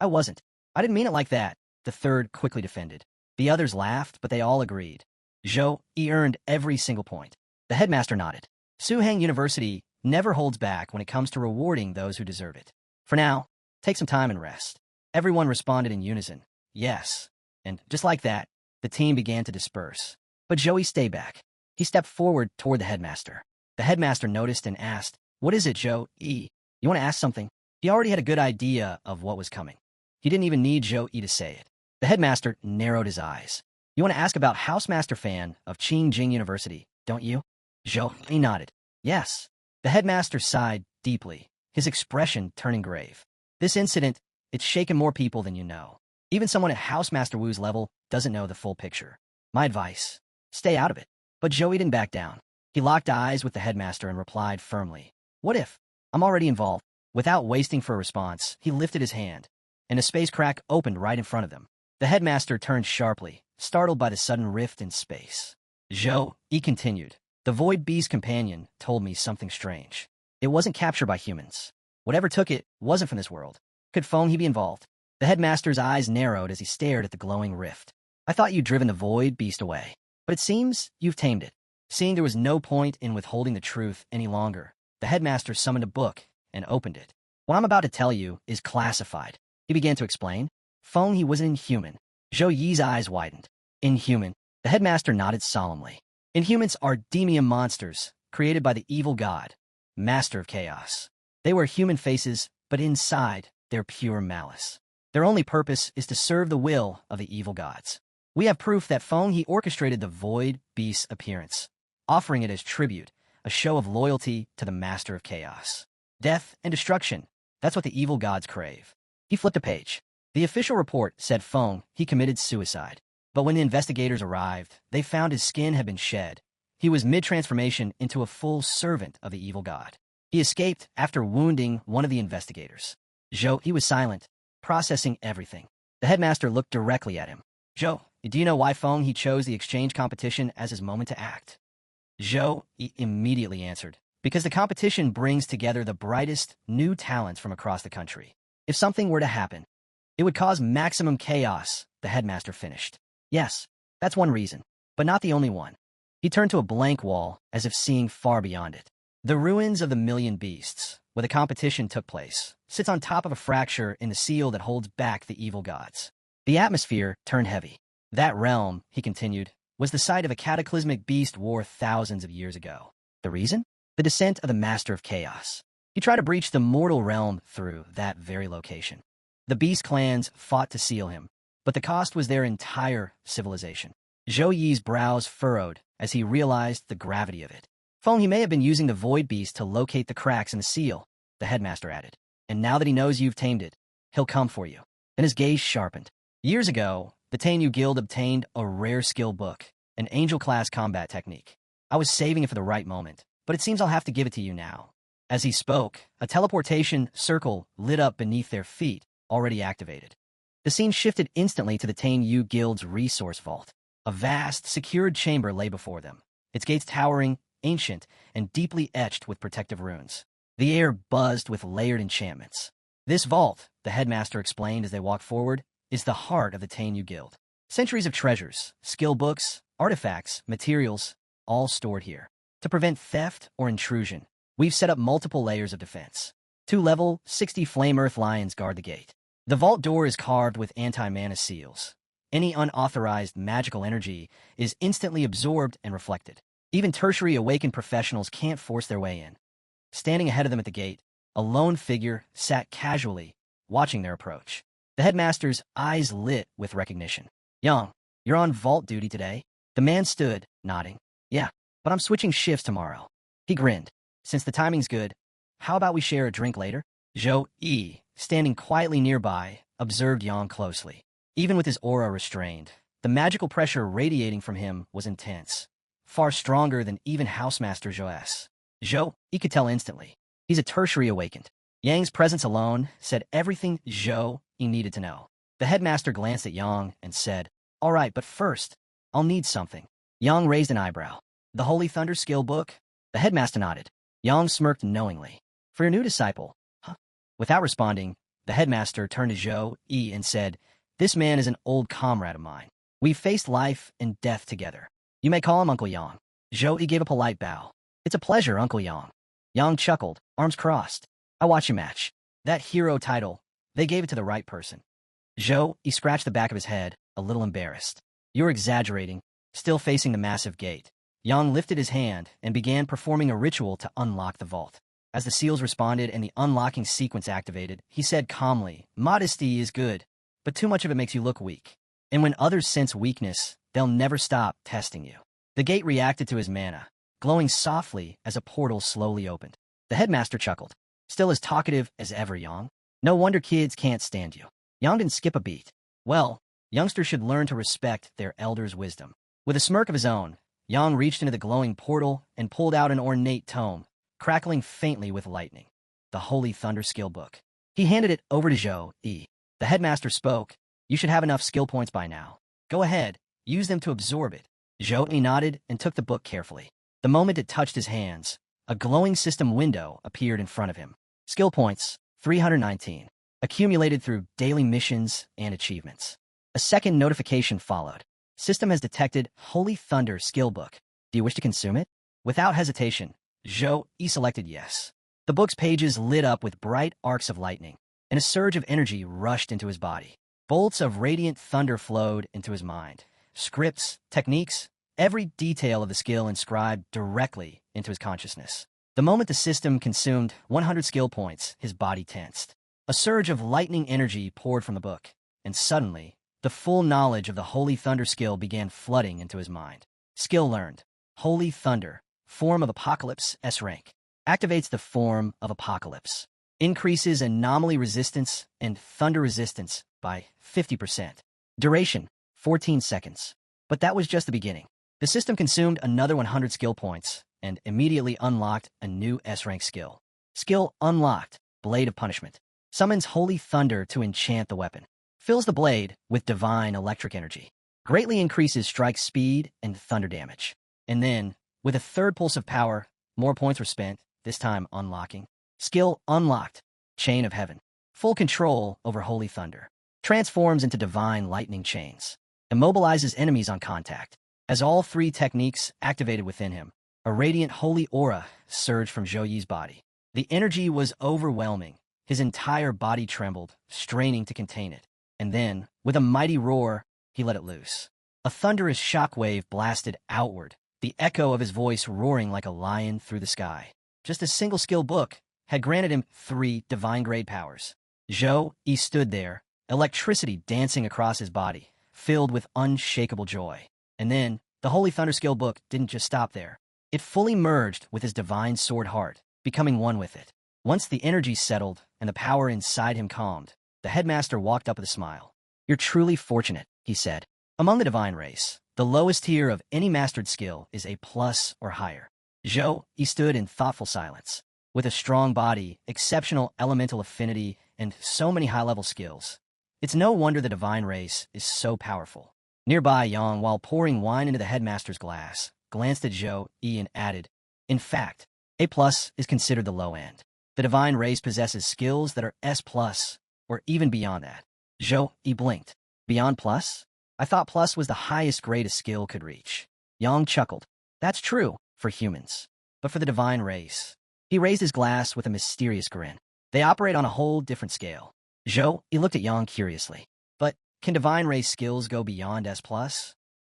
I wasn't. I didn't mean it like that, the third quickly defended. The others laughed, but they all agreed. Zhou Yi earned every single point. The headmaster nodded. Suhang University never holds back when it comes to rewarding those who deserve it. For now, take some time and rest. Everyone responded in unison. Yes. And just like that, the team began to disperse. But Zhou Yi stayed back. He stepped forward toward the headmaster. The headmaster noticed and asked, What is it, Zhou Yi? You want to ask something? He already had a good idea of what was coming. He didn't even need Zhou Yi to say it. The headmaster narrowed his eyes. You want to ask about Housemaster Fan of Qingjing University, don't you? Zhou Yi nodded. Yes. The headmaster sighed deeply, his expression turning grave. This incident, it's shaken more people than you know. Even someone at Housemaster Wu's level doesn't know the full picture. My advice, stay out of it. But Joey didn't back down. He locked eyes with the headmaster and replied firmly, "What if? I'm already involved." Without wasting for a response, he lifted his hand, and a space crack opened right in front of them. The headmaster turned sharply, startled by the sudden rift in space. "Zhou," he continued, "the Void Beast companion told me something strange. It wasn't captured by humans. Whatever took it wasn't from this world. Could Feng he be involved?" The headmaster's eyes narrowed as he stared at the glowing rift. "I thought you'd driven the Void Beast away, but it seems you've tamed it." Seeing there was no point in withholding the truth any longer, the headmaster summoned a book and opened it. "What I'm about to tell you is classified," he began to explain. "Feng he was an inhuman." Zhou Yi's eyes widened. "Inhuman?" The headmaster nodded solemnly. "Inhumans are demian monsters, created by the evil god, master of chaos. They wear human faces, but inside, they're pure malice. Their only purpose is to serve the will of the evil gods. We have proof that Feng he orchestrated the Void Beast's appearance, offering it as tribute, a show of loyalty to the master of chaos. Death and destruction, that's what the evil gods crave." He flipped a page. The official report said Feng he committed suicide. But when the investigators arrived, they found his skin had been shed. He was mid-transformation into a full servant of the evil god. He escaped after wounding one of the investigators. Zhou, he was silent, processing everything. The headmaster looked directly at him. "Zhou, do you know why Feng he chose the exchange competition as his moment to act?" Zhou he immediately answered, "Because the competition brings together the brightest new talents from across the country. If something were to happen, it would cause maximum chaos," the headmaster finished. "Yes, that's one reason, but not the only one." He turned to a blank wall, as if seeing far beyond it. "The ruins of the Million Beasts, where the competition took place, sits on top of a fracture in the seal that holds back the evil gods." The atmosphere turned heavy. "That realm," he continued, "was the site of a cataclysmic beast war thousands of years ago. The reason? The descent of the Master of Chaos. He tried to breach the mortal realm through that very location. The beast clans fought to seal him, but the cost was their entire civilization." Zhou Yi's brows furrowed as he realized the gravity of it. "Feng he may have been using the Void Beast to locate the cracks in the seal," the headmaster added. "And now that he knows you've tamed it, he'll come for you." Then his gaze sharpened. "Years ago, the Tenyu Guild obtained a rare skill book, an angel-class combat technique. I was saving it for the right moment, but it seems I'll have to give it to you now." As he spoke, a teleportation circle lit up beneath their feet, already activated. The scene shifted instantly to the Tenyu Guild's resource vault. A vast, secured chamber lay before them, its gates towering, ancient, and deeply etched with protective runes. The air buzzed with layered enchantments. "This vault," the headmaster explained as they walked forward, "is the heart of the Tenyu Guild. Centuries of treasures, skill books, artifacts, materials, all stored here. To prevent theft or intrusion, we've set up multiple layers of defense. 2 level 60 Flame Earth Lions guard the gate. The vault door is carved with anti-mana seals. Any unauthorized magical energy is instantly absorbed and reflected. Even tertiary awakened professionals can't force their way in." Standing ahead of them at the gate, a lone figure sat casually, watching their approach. The headmaster's eyes lit with recognition. "Young, you're on vault duty today?" The man stood, nodding. "Yeah, but I'm switching shifts tomorrow." He grinned. "Since the timing's good, how about we share a drink later?" Zhou Yi, standing quietly nearby, observed Yang closely. Even with his aura restrained, the magical pressure radiating from him was intense, far stronger than even Housemaster Zhou's. Zhou, he could tell instantly. He's a tertiary awakened. Yang's presence alone said everything Zhou he needed to know. The headmaster glanced at Yang and said, "All right, but first, I'll need something." Yang raised an eyebrow. "The Holy Thunder skill book?" The headmaster nodded. Yang smirked knowingly. "For your new disciple, huh?" Without responding, the headmaster turned to Zhou Yi and said, "This man is an old comrade of mine. We've faced life and death together. You may call him Uncle Yang." Zhou Yi gave a polite bow. "It's a pleasure, Uncle Yang." Yang chuckled, arms crossed. "I watch you match. That hero title, they gave it to the right person." Zhou Yi scratched the back of his head, a little embarrassed. "You're exaggerating." Still facing the massive gate, Yang lifted his hand and began performing a ritual to unlock the vault. As the seals responded and the unlocking sequence activated, he said calmly, "Modesty is good, but too much of it makes you look weak. And when others sense weakness, they'll never stop testing you." The gate reacted to his mana, glowing softly as a portal slowly opened. The headmaster chuckled. "Still as talkative as ever, Yang. No wonder kids can't stand you." Yang didn't skip a beat. "Well, youngsters should learn to respect their elders' wisdom. With a smirk of his own, Yang reached into the glowing portal and pulled out an ornate tome, crackling faintly with lightning. The Holy Thunder Skill Book. He handed it over to Zhou Yi. The headmaster spoke. You should have enough skill points by now. Go ahead, use them to absorb it. Zhou Yi nodded and took the book carefully. The moment it touched his hands, a glowing system window appeared in front of him. Skill points, 319. Accumulated through daily missions and achievements. A second notification followed. System has detected Holy Thunder Skill Book. Do you wish to consume it? Without hesitation, Zhou Yi selected yes. The book's pages lit up with bright arcs of lightning, and a surge of energy rushed into his body. Bolts of radiant thunder flowed into his mind. Scripts, techniques, every detail of the skill inscribed directly into his consciousness. The moment the system consumed 100 skill points, his body tensed. A surge of lightning energy poured from the book, and suddenly, the full knowledge of the Holy Thunder skill began flooding into his mind. Skill learned. Holy Thunder, form of Apocalypse, S rank. Activates the form of Apocalypse. Increases anomaly resistance and thunder resistance by 50%. Duration, 14 seconds. But that was just the beginning. The system consumed another 100 skill points and immediately unlocked a new S-rank skill. Skill unlocked, Blade of Punishment. Summons Holy Thunder to enchant the weapon. Fills the blade with divine electric energy. Greatly increases strike speed and thunder damage. And then, with a third pulse of power, more points were spent, this time unlocking. Skill unlocked, Chain of Heaven. Full control over Holy Thunder. Transforms into divine lightning chains. Immobilizes enemies on contact. As all three techniques activated within him, a radiant holy aura surged from Zhou Yi's body. The energy was overwhelming. His entire body trembled, straining to contain it. And then, with a mighty roar, he let it loose. A thunderous shockwave blasted outward, the echo of his voice roaring like a lion through the sky. Just a single skill book had granted him 3 divine-grade powers. Zhou Yi stood there, electricity dancing across his body, filled with unshakable joy. And then, the Holy Thunder Skill Book didn't just stop there. It fully merged with his divine sword heart, becoming one with it. Once the energy settled and the power inside him calmed, the headmaster walked up with a smile. You're truly fortunate, he said. Among the divine race, the lowest tier of any mastered skill is A+ or higher. Zhou Yi stood in thoughtful silence. With a strong body, exceptional elemental affinity, and so many high-level skills, it's no wonder the divine race is so powerful. Nearby, Yang, while pouring wine into the headmaster's glass, glanced at Zhou Yi and added, in fact, A+ is considered the low end. The divine race possesses skills that are S+, or even beyond that. Zhou Yi blinked. Beyond plus? I thought plus was the highest grade a skill could reach. Yang chuckled. That's true, for humans. But for the divine race. He raised his glass with a mysterious grin. They operate on a whole different scale. Zhou Yi looked at Yang curiously. But can divine race skills go beyond S+?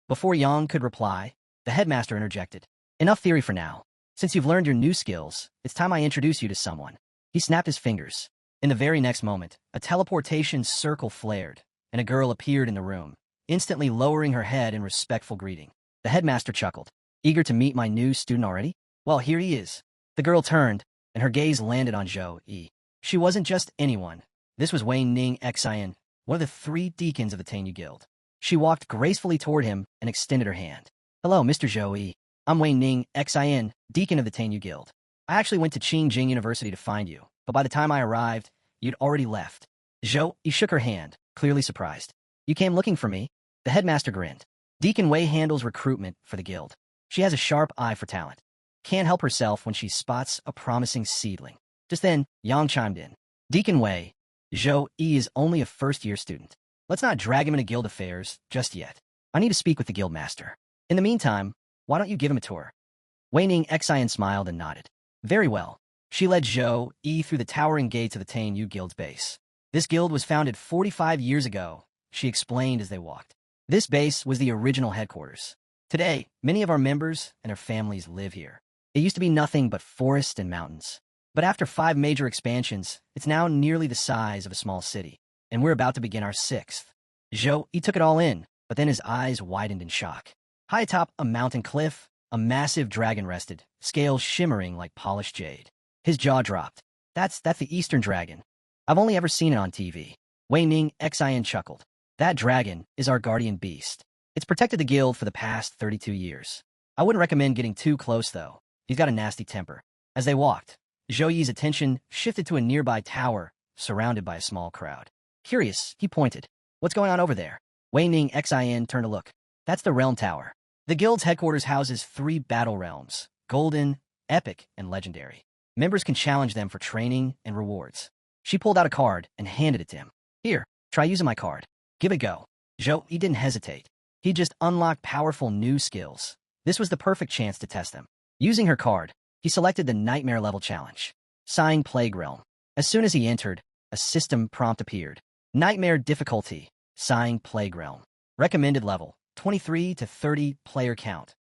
Before Yang could reply, the headmaster interjected. Enough theory for now. Since you've learned your new skills, it's time I introduce you to someone. He snapped his fingers. In the very next moment, a teleportation circle flared, and a girl appeared in the room, instantly lowering her head in respectful greeting. The headmaster chuckled. Eager to meet my new student already? Well, here he is. The girl turned, and her gaze landed on Zhou Yi. She wasn't just anyone. This was Wei Ning Xian, one of the 3 deacons of the Tanyu Guild. She walked gracefully toward him and extended her hand. Hello, Mr. Zhou Yi. I'm Wei Ning Xian, deacon of the Tanyu Guild. I actually went to Qingjing University to find you, but by the time I arrived, you'd already left. Zhou Yi shook her hand, clearly surprised. You came looking for me? The headmaster grinned. Deacon Wei handles recruitment for the guild. She has a sharp eye for talent. Can't help herself when she spots a promising seedling. Just then, Yang chimed in. Deacon Wei, Zhou Yi is only a first-year student. Let's not drag him into guild affairs just yet. I need to speak with the guild master. In the meantime, why don't you give him a tour? Wei Ning Xian smiled and nodded. Very well. She led Zhou Yi through the towering gates of the Tanyu Guild's base. This guild was founded 45 years ago, she explained as they walked. This base was the original headquarters. Today, many of our members and their families live here. It used to be nothing but forest and mountains. But after 5 major expansions, it's now nearly the size of a small city. And we're about to begin our 6th. Zhou Yi took it all in, but then his eyes widened in shock. High atop a mountain cliff, a massive dragon rested, scales shimmering like polished jade. His jaw dropped. That's the Eastern Dragon. I've only ever seen it on TV. Wei Ning Xian chuckled. That dragon is our guardian beast. It's protected the guild for the past 32 years. I wouldn't recommend getting too close, though. He's got a nasty temper. As they walked, Zhou Yi's attention shifted to a nearby tower, surrounded by a small crowd. Curious, he pointed. What's going on over there? Wei Ning Xin turned to look. That's the Realm Tower. The guild's headquarters houses 3 battle realms, Golden, Epic, and Legendary. Members can challenge them for training and rewards. She pulled out a card and handed it to him. Here, try using my card. Give it a go. Zhou Yi didn't hesitate. He just unlocked powerful new skills. This was the perfect chance to test them. Using her card, he selected the Nightmare level challenge. Sighing Plague Realm. As soon as he entered, a system prompt appeared. Nightmare difficulty, Sighing Plague Realm. Recommended level, 23 to 30 player count,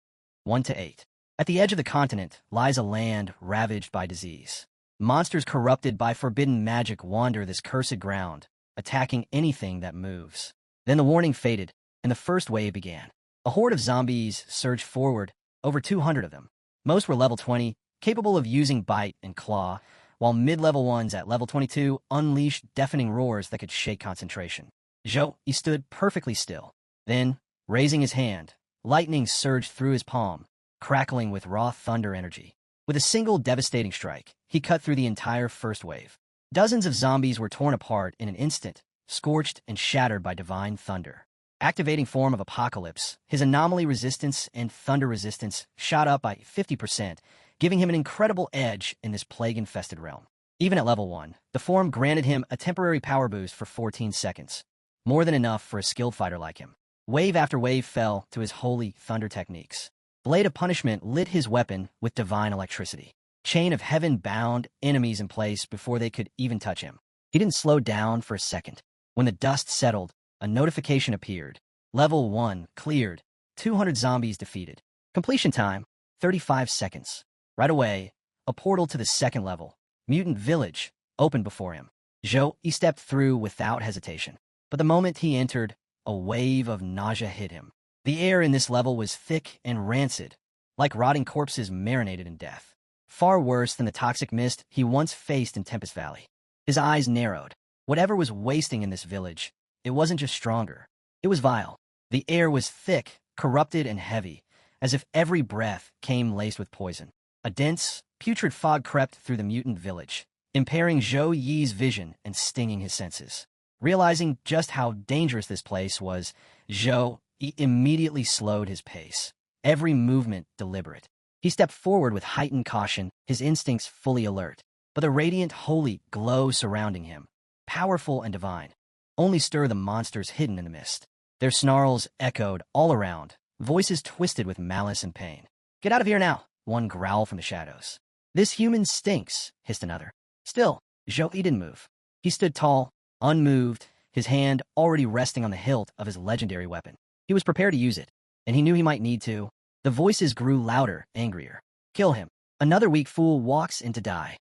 1 to 8. At the edge of the continent lies a land ravaged by disease. Monsters corrupted by forbidden magic wander this cursed ground, attacking anything that moves. Then the warning faded, and the first wave began. A horde of zombies surged forward, over 200 of them. Most were level 20, capable of using bite and claw, while mid-level ones at level 22 unleashed deafening roars that could shake concentration. Zhou Yi stood perfectly still. Then, raising his hand, lightning surged through his palm, crackling with raw thunder energy. With a single devastating strike, he cut through the entire first wave. Dozens of zombies were torn apart in an instant, scorched and shattered by divine thunder. Activating form of Apocalypse, his anomaly resistance and thunder resistance shot up by 50%, giving him an incredible edge in this plague-infested realm. Even at level 1, the form granted him a temporary power boost for 14 seconds, more than enough for a skilled fighter like him. Wave after wave fell to his holy thunder techniques. Blade of Punishment lit his weapon with divine electricity. Chain of Heaven bound enemies in place before they could even touch him. He didn't slow down for a second. When the dust settled, a notification appeared. Level 1 cleared. 200 zombies defeated. Completion time, 35 seconds. Right away, a portal to the second level, Mutant Village, opened before him. Zhou Yi stepped through without hesitation. But the moment he entered, a wave of nausea hit him. The air in this level was thick and rancid, like rotting corpses marinated in death. Far worse than the toxic mist he once faced in Tempest Valley. His eyes narrowed. Whatever was wasting in this village, it wasn't just stronger. It was vile. The air was thick, corrupted, and heavy, as if every breath came laced with poison. A dense, putrid fog crept through the mutant village, impairing Zhou Yi's vision and stinging his senses. Realizing just how dangerous this place was, Zhou Yi immediately slowed his pace, every movement deliberate. He stepped forward with heightened caution, his instincts fully alert. But the radiant, holy glow surrounding him, powerful and divine, only stirred the monsters hidden in the mist. Their snarls echoed all around, voices twisted with malice and pain. "Get out of here now," one growled from the shadows. "This human stinks," hissed another. Still, Zhou Yi didn't move. He stood tall, unmoved, his hand already resting on the hilt of his legendary weapon. He was prepared to use it, and he knew he might need to. The voices grew louder, angrier. "Kill him. Another weak fool walks in to die.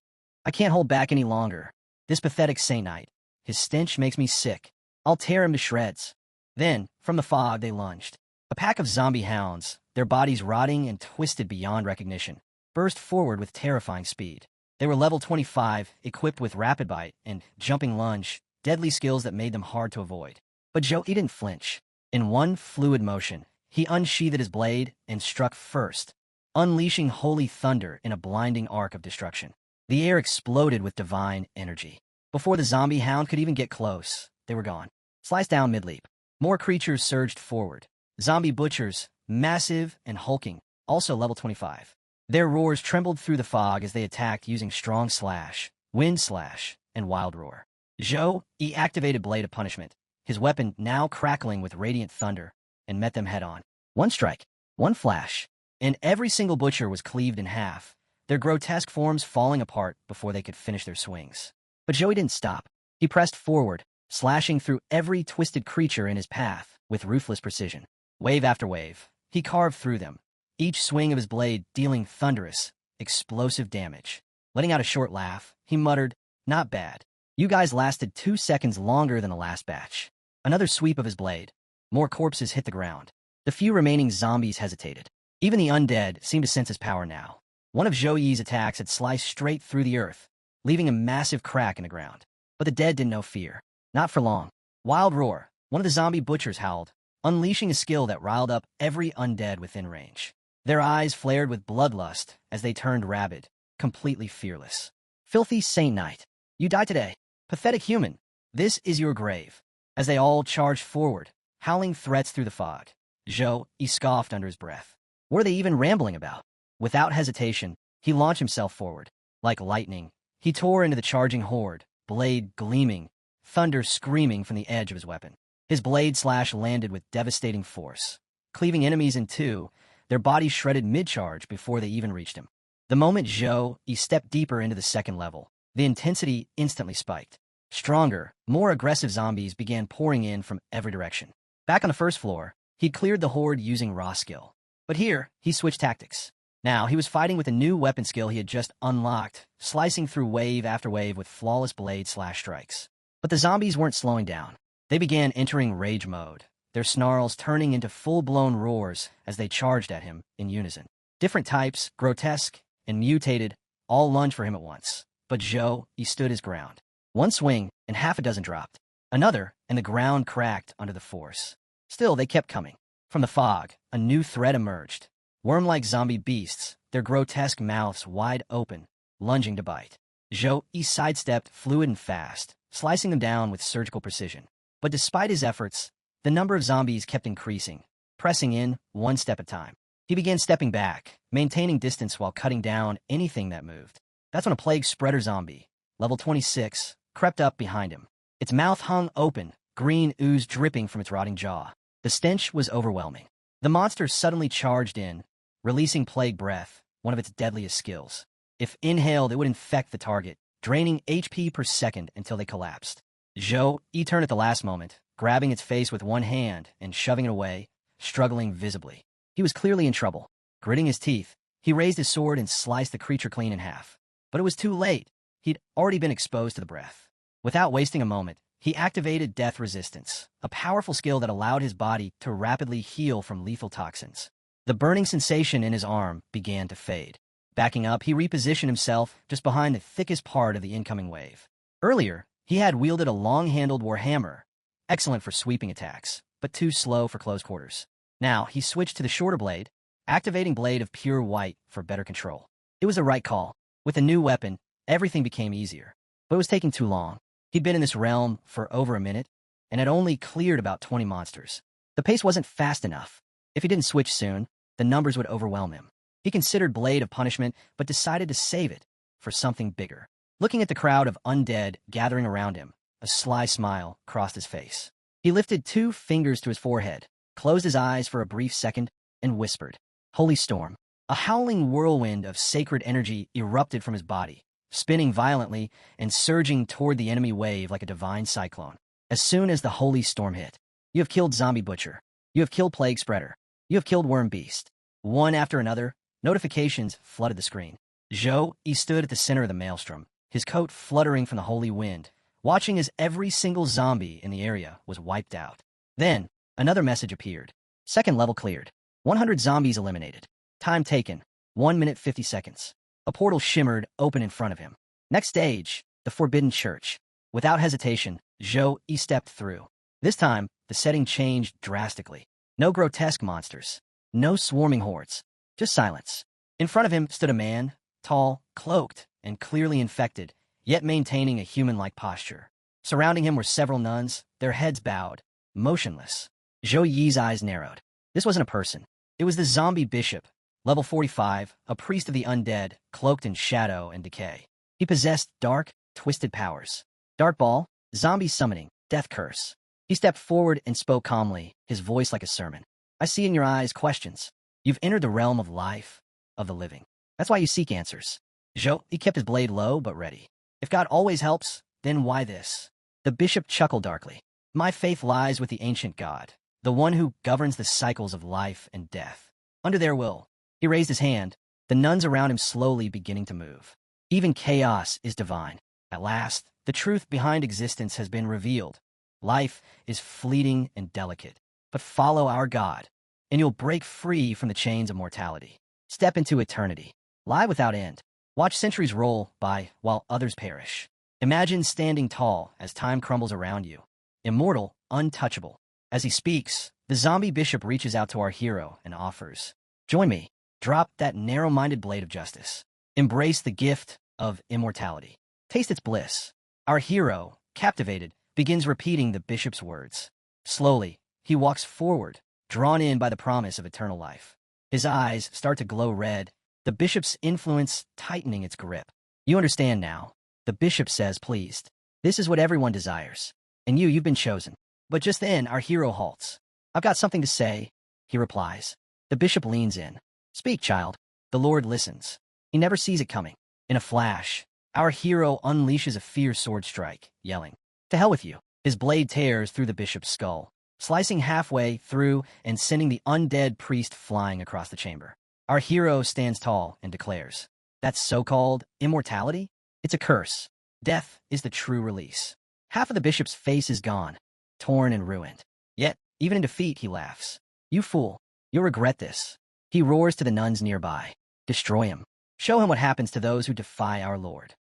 I can't hold back any longer. This pathetic Saint Knight. His stench makes me sick. I'll tear him to shreds." Then, from the fog, they lunged. A pack of zombie hounds, their bodies rotting and twisted beyond recognition, burst forward with terrifying speed. They were level 25, equipped with Rapid Bite and Jumping Lunge, deadly skills that made them hard to avoid. But Zhou Yi didn't flinch. In one fluid motion, he unsheathed his blade and struck first, unleashing holy thunder in a blinding arc of destruction. The air exploded with divine energy. Before the zombie hound could even get close, they were gone. Sliced down mid-leap. More creatures surged forward. Zombie butchers, massive and hulking, also level 25. Their roars trembled through the fog as they attacked using Strong Slash, Wind Slash, and Wild Roar. Zhou Yi activated Blade of Punishment, his weapon now crackling with radiant thunder, and met them head-on. One strike, one flash, and every single butcher was cleaved in half, their grotesque forms falling apart before they could finish their swings. But Zhou Yi didn't stop. He pressed forward, slashing through every twisted creature in his path with ruthless precision. Wave after wave, he carved through them, each swing of his blade dealing thunderous, explosive damage. Letting out a short laugh, he muttered, "Not bad. You guys lasted 2 seconds longer than the last batch." Another sweep of his blade. More corpses hit the ground. The few remaining zombies hesitated. Even the undead seemed to sense his power now. One of Zhou Yi's attacks had sliced straight through the earth, leaving a massive crack in the ground. But the dead didn't know fear. Not for long. Wild Roar, one of the zombie butchers howled, unleashing a skill that riled up every undead within range. Their eyes flared with bloodlust as they turned rabid, completely fearless. Filthy Saint Knight, you die today. Pathetic human, this is your grave. As they all charged forward, howling threats through the fog, he scoffed under his breath. What are they even rambling about? Without hesitation, he launched himself forward. Like lightning, he tore into the charging horde, blade gleaming, thunder screaming from the edge of his weapon. His blade slash landed with devastating force, cleaving enemies in two, their bodies shredded mid-charge before they even reached him. The moment he stepped deeper into the second level, the intensity instantly spiked. Stronger, more aggressive zombies began pouring in from every direction. Back on the first floor, he'd cleared the horde using raw skill. But here, he switched tactics. Now, he was fighting with a new weapon skill he had just unlocked, slicing through wave after wave with flawless blade slash strikes. But the zombies weren't slowing down. They began entering rage mode, their snarls turning into full-blown roars as they charged at him in unison. Different types, grotesque and mutated, all lunged for him at once. But he stood his ground. One swing, and half a dozen dropped. Another, and the ground cracked under the force. Still, they kept coming. From the fog, a new threat emerged. Worm-like zombie beasts, their grotesque mouths wide open, lunging to bite. He sidestepped fluid and fast, slicing them down with surgical precision. But despite his efforts, the number of zombies kept increasing, pressing in one step at a time. He began stepping back, maintaining distance while cutting down anything that moved. That's when a plague spreader zombie, level 26, crept up behind him. Its mouth hung open, green ooze dripping from its rotting jaw. The stench was overwhelming. The monster suddenly charged in, releasing Plague Breath, one of its deadliest skills. If inhaled, it would infect the target, draining HP per second until they collapsed. He turned at the last moment, grabbing its face with one hand and shoving it away, struggling visibly. He was clearly in trouble. Gritting his teeth, he raised his sword and sliced the creature clean in half. But it was too late. He'd already been exposed to the breath. Without wasting a moment, he activated Death Resistance, a powerful skill that allowed his body to rapidly heal from lethal toxins. The burning sensation in his arm began to fade. Backing up, he repositioned himself just behind the thickest part of the incoming wave. Earlier, he had wielded a long-handled warhammer, excellent for sweeping attacks, but too slow for close quarters. Now, he switched to the shorter blade, activating Blade of Pure White for better control. It was the right call. With a new weapon, everything became easier. But it was taking too long. He'd been in this realm for over a minute, and had only cleared about 20 monsters. The pace wasn't fast enough. If he didn't switch soon, the numbers would overwhelm him. He considered Blade of Punishment, but decided to save it for something bigger. Looking at the crowd of undead gathering around him, a sly smile crossed his face. He lifted 2 fingers to his forehead, closed his eyes for a brief second, and whispered, "Holy Storm." A howling whirlwind of sacred energy erupted from his body, spinning violently and surging toward the enemy wave like a divine cyclone. As soon as the Holy Storm hit, you have killed Zombie Butcher. You have killed Plague Spreader. You have killed Worm Beast. One after another, notifications flooded the screen. He stood at the center of the maelstrom, his coat fluttering from the holy wind, watching as every single zombie in the area was wiped out. Then, another message appeared. Second level cleared. 100 zombies eliminated. Time taken, 1 minute 50 seconds. A portal shimmered open in front of him. Next stage, the Forbidden Church. Without hesitation, he stepped through. This time, the setting changed drastically. No grotesque monsters. No swarming hordes. Just silence. In front of him stood a man, tall, cloaked, and clearly infected, yet maintaining a human-like posture. Surrounding him were several nuns, their heads bowed, motionless. Zhou Yi's eyes narrowed. This wasn't a person. It was the zombie bishop, level 45, a priest of the undead, cloaked in shadow and decay. He possessed dark, twisted powers. Dark Ball, zombie summoning, death curse. He stepped forward and spoke calmly, his voice like a sermon. I see in your eyes questions. You've entered the realm of life, of the living. That's why you seek answers. He kept his blade low but ready. If God always helps, then why this? The bishop chuckled darkly. My faith lies with the ancient God, the one who governs the cycles of life and death. Under their will, he raised his hand, the nuns around him slowly beginning to move. Even chaos is divine. At last, the truth behind existence has been revealed. Life is fleeting and delicate, but follow our God, and you'll break free from the chains of mortality. Step into eternity. Lie without end. Watch centuries roll by while others perish. Imagine standing tall as time crumbles around you. Immortal, untouchable. As he speaks, The zombie bishop reaches out to our hero and offers, "Join me. Drop that narrow-minded blade of justice. Embrace the gift of immortality. Taste its bliss." Our hero, captivated, begins repeating the bishop's words. Slowly, he walks forward, drawn in by the promise of eternal life. His eyes start to glow red, the bishop's influence tightening its grip. "You understand now," the bishop says, pleased. "This is what everyone desires. And you've been chosen." But just then, our hero halts. "I've got something to say," he replies. The bishop leans in. "Speak, child." The Lord listens. He never sees it coming. In a flash, our hero unleashes a fierce sword strike, yelling, "To hell with you." His blade tears through the bishop's skull, slicing halfway through and sending the undead priest flying across the chamber. Our hero stands tall and declares, "That so-called immortality? It's a curse. Death is the true release." Half of the bishop's face is gone, torn and ruined. Yet, even in defeat, he laughs. "You fool. You'll regret this." He roars to the nuns nearby. "Destroy him. Show him what happens to those who defy our Lord."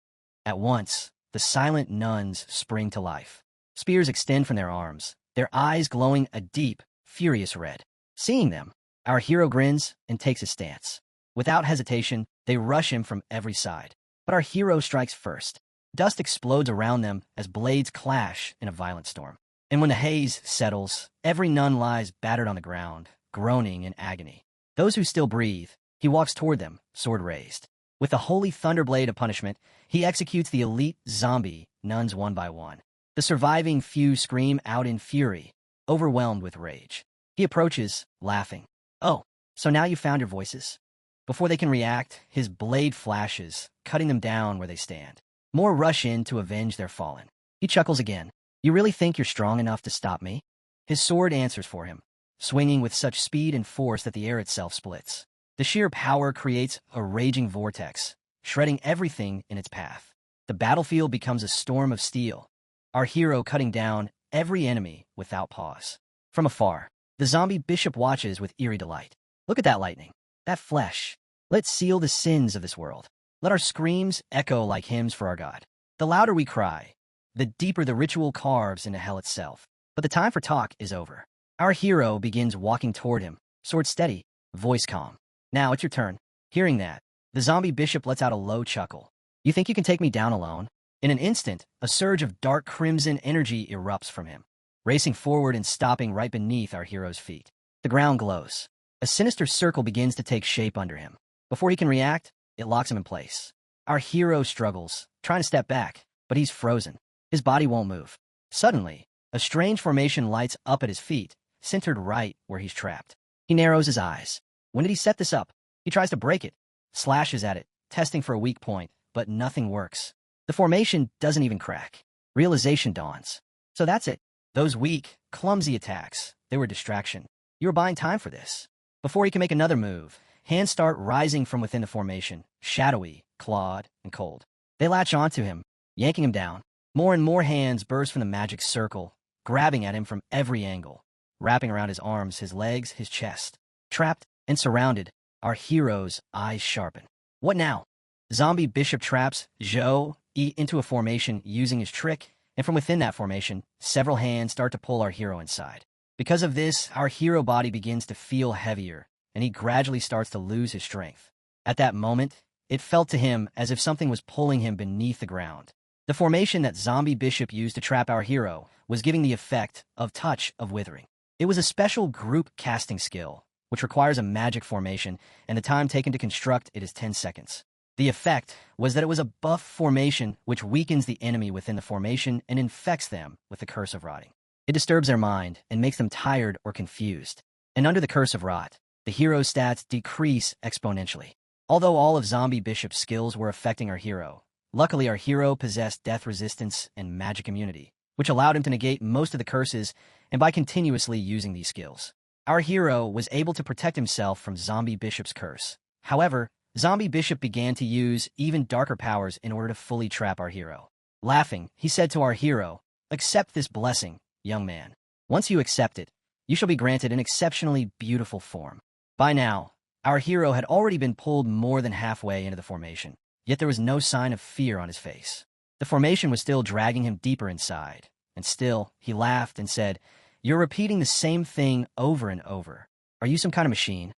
At once, the silent nuns spring to life. Spears extend from their arms, their eyes glowing a deep, furious red. Seeing them, our hero grins and takes his stance. Without hesitation, they rush him from every side. But our hero strikes first. Dust explodes around them as blades clash in a violent storm. And when the haze settles, every nun lies battered on the ground, groaning in agony. Those who still breathe, he walks toward them, sword raised. With the holy thunderblade of punishment, he executes the elite zombie nuns one by one. The surviving few scream out in fury, overwhelmed with rage. He approaches, laughing. "Oh, so now you found your voices?" Before they can react, his blade flashes, cutting them down where they stand. More rush in to avenge their fallen. He chuckles again. "You really think you're strong enough to stop me?" His sword answers for him, swinging with such speed and force that the air itself splits. The sheer power creates a raging vortex, shredding everything in its path. The battlefield becomes a storm of steel, our hero cutting down every enemy without pause. From afar, the zombie bishop watches with eerie delight. "Look at that lightning, that flesh. Let's seal the sins of this world. Let our screams echo like hymns for our God. The louder we cry, the deeper the ritual carves into hell itself." But the time for talk is over. Our hero begins walking toward him, sword steady, voice calm. "Now it's your turn." Hearing that, the zombie bishop lets out a low chuckle. "You think you can take me down alone?" In an instant, a surge of dark crimson energy erupts from him, racing forward and stopping right beneath our hero's feet. The ground glows. A sinister circle begins to take shape under him. Before he can react, it locks him in place. Our hero struggles, trying to step back, but he's frozen. His body won't move. Suddenly, a strange formation lights up at his feet, centered right where he's trapped. He narrows his eyes. When did he set this up? He tries to break it, slashes at it, testing for a weak point, but nothing works. The formation doesn't even crack. Realization dawns. So that's it. Those weak, clumsy attacks, they were a distraction. You were buying time for this. Before he can make another move, hands start rising from within the formation, shadowy, clawed, and cold. They latch onto him, yanking him down. More and more hands burst from the magic circle, grabbing at him from every angle, wrapping around his arms, his legs, his chest. Trapped and surrounded, our hero's eyes sharpen. What now? Zombie bishop traps Zhou Yi into a formation using his trick, and from within that formation, several hands start to pull our hero inside. Because of this, our hero body begins to feel heavier, and he gradually starts to lose his strength. At that moment, it felt to him as if something was pulling him beneath the ground. The formation that zombie bishop used to trap our hero was giving the effect of touch of withering. It was a special group casting skill, which requires a magic formation, and the time taken to construct it is 10 seconds. The effect was that it was a buff formation which weakens the enemy within the formation and infects them with the curse of rotting. It disturbs their mind and makes them tired or confused. And under the curse of rot, the hero's stats decrease exponentially. Although all of zombie bishop's skills were affecting our hero, luckily our hero possessed death resistance and magic immunity, which allowed him to negate most of the curses, and by continuously using these skills, our hero was able to protect himself from zombie bishop's curse. However, zombie bishop began to use even darker powers in order to fully trap our hero. Laughing, he said to our hero, "Accept this blessing, young man. Once you accept it, you shall be granted an exceptionally beautiful form." By now, our hero had already been pulled more than halfway into the formation, yet there was no sign of fear on his face. The formation was still dragging him deeper inside, and still, he laughed and said, You're repeating the same thing over and over. Are you some kind of machine?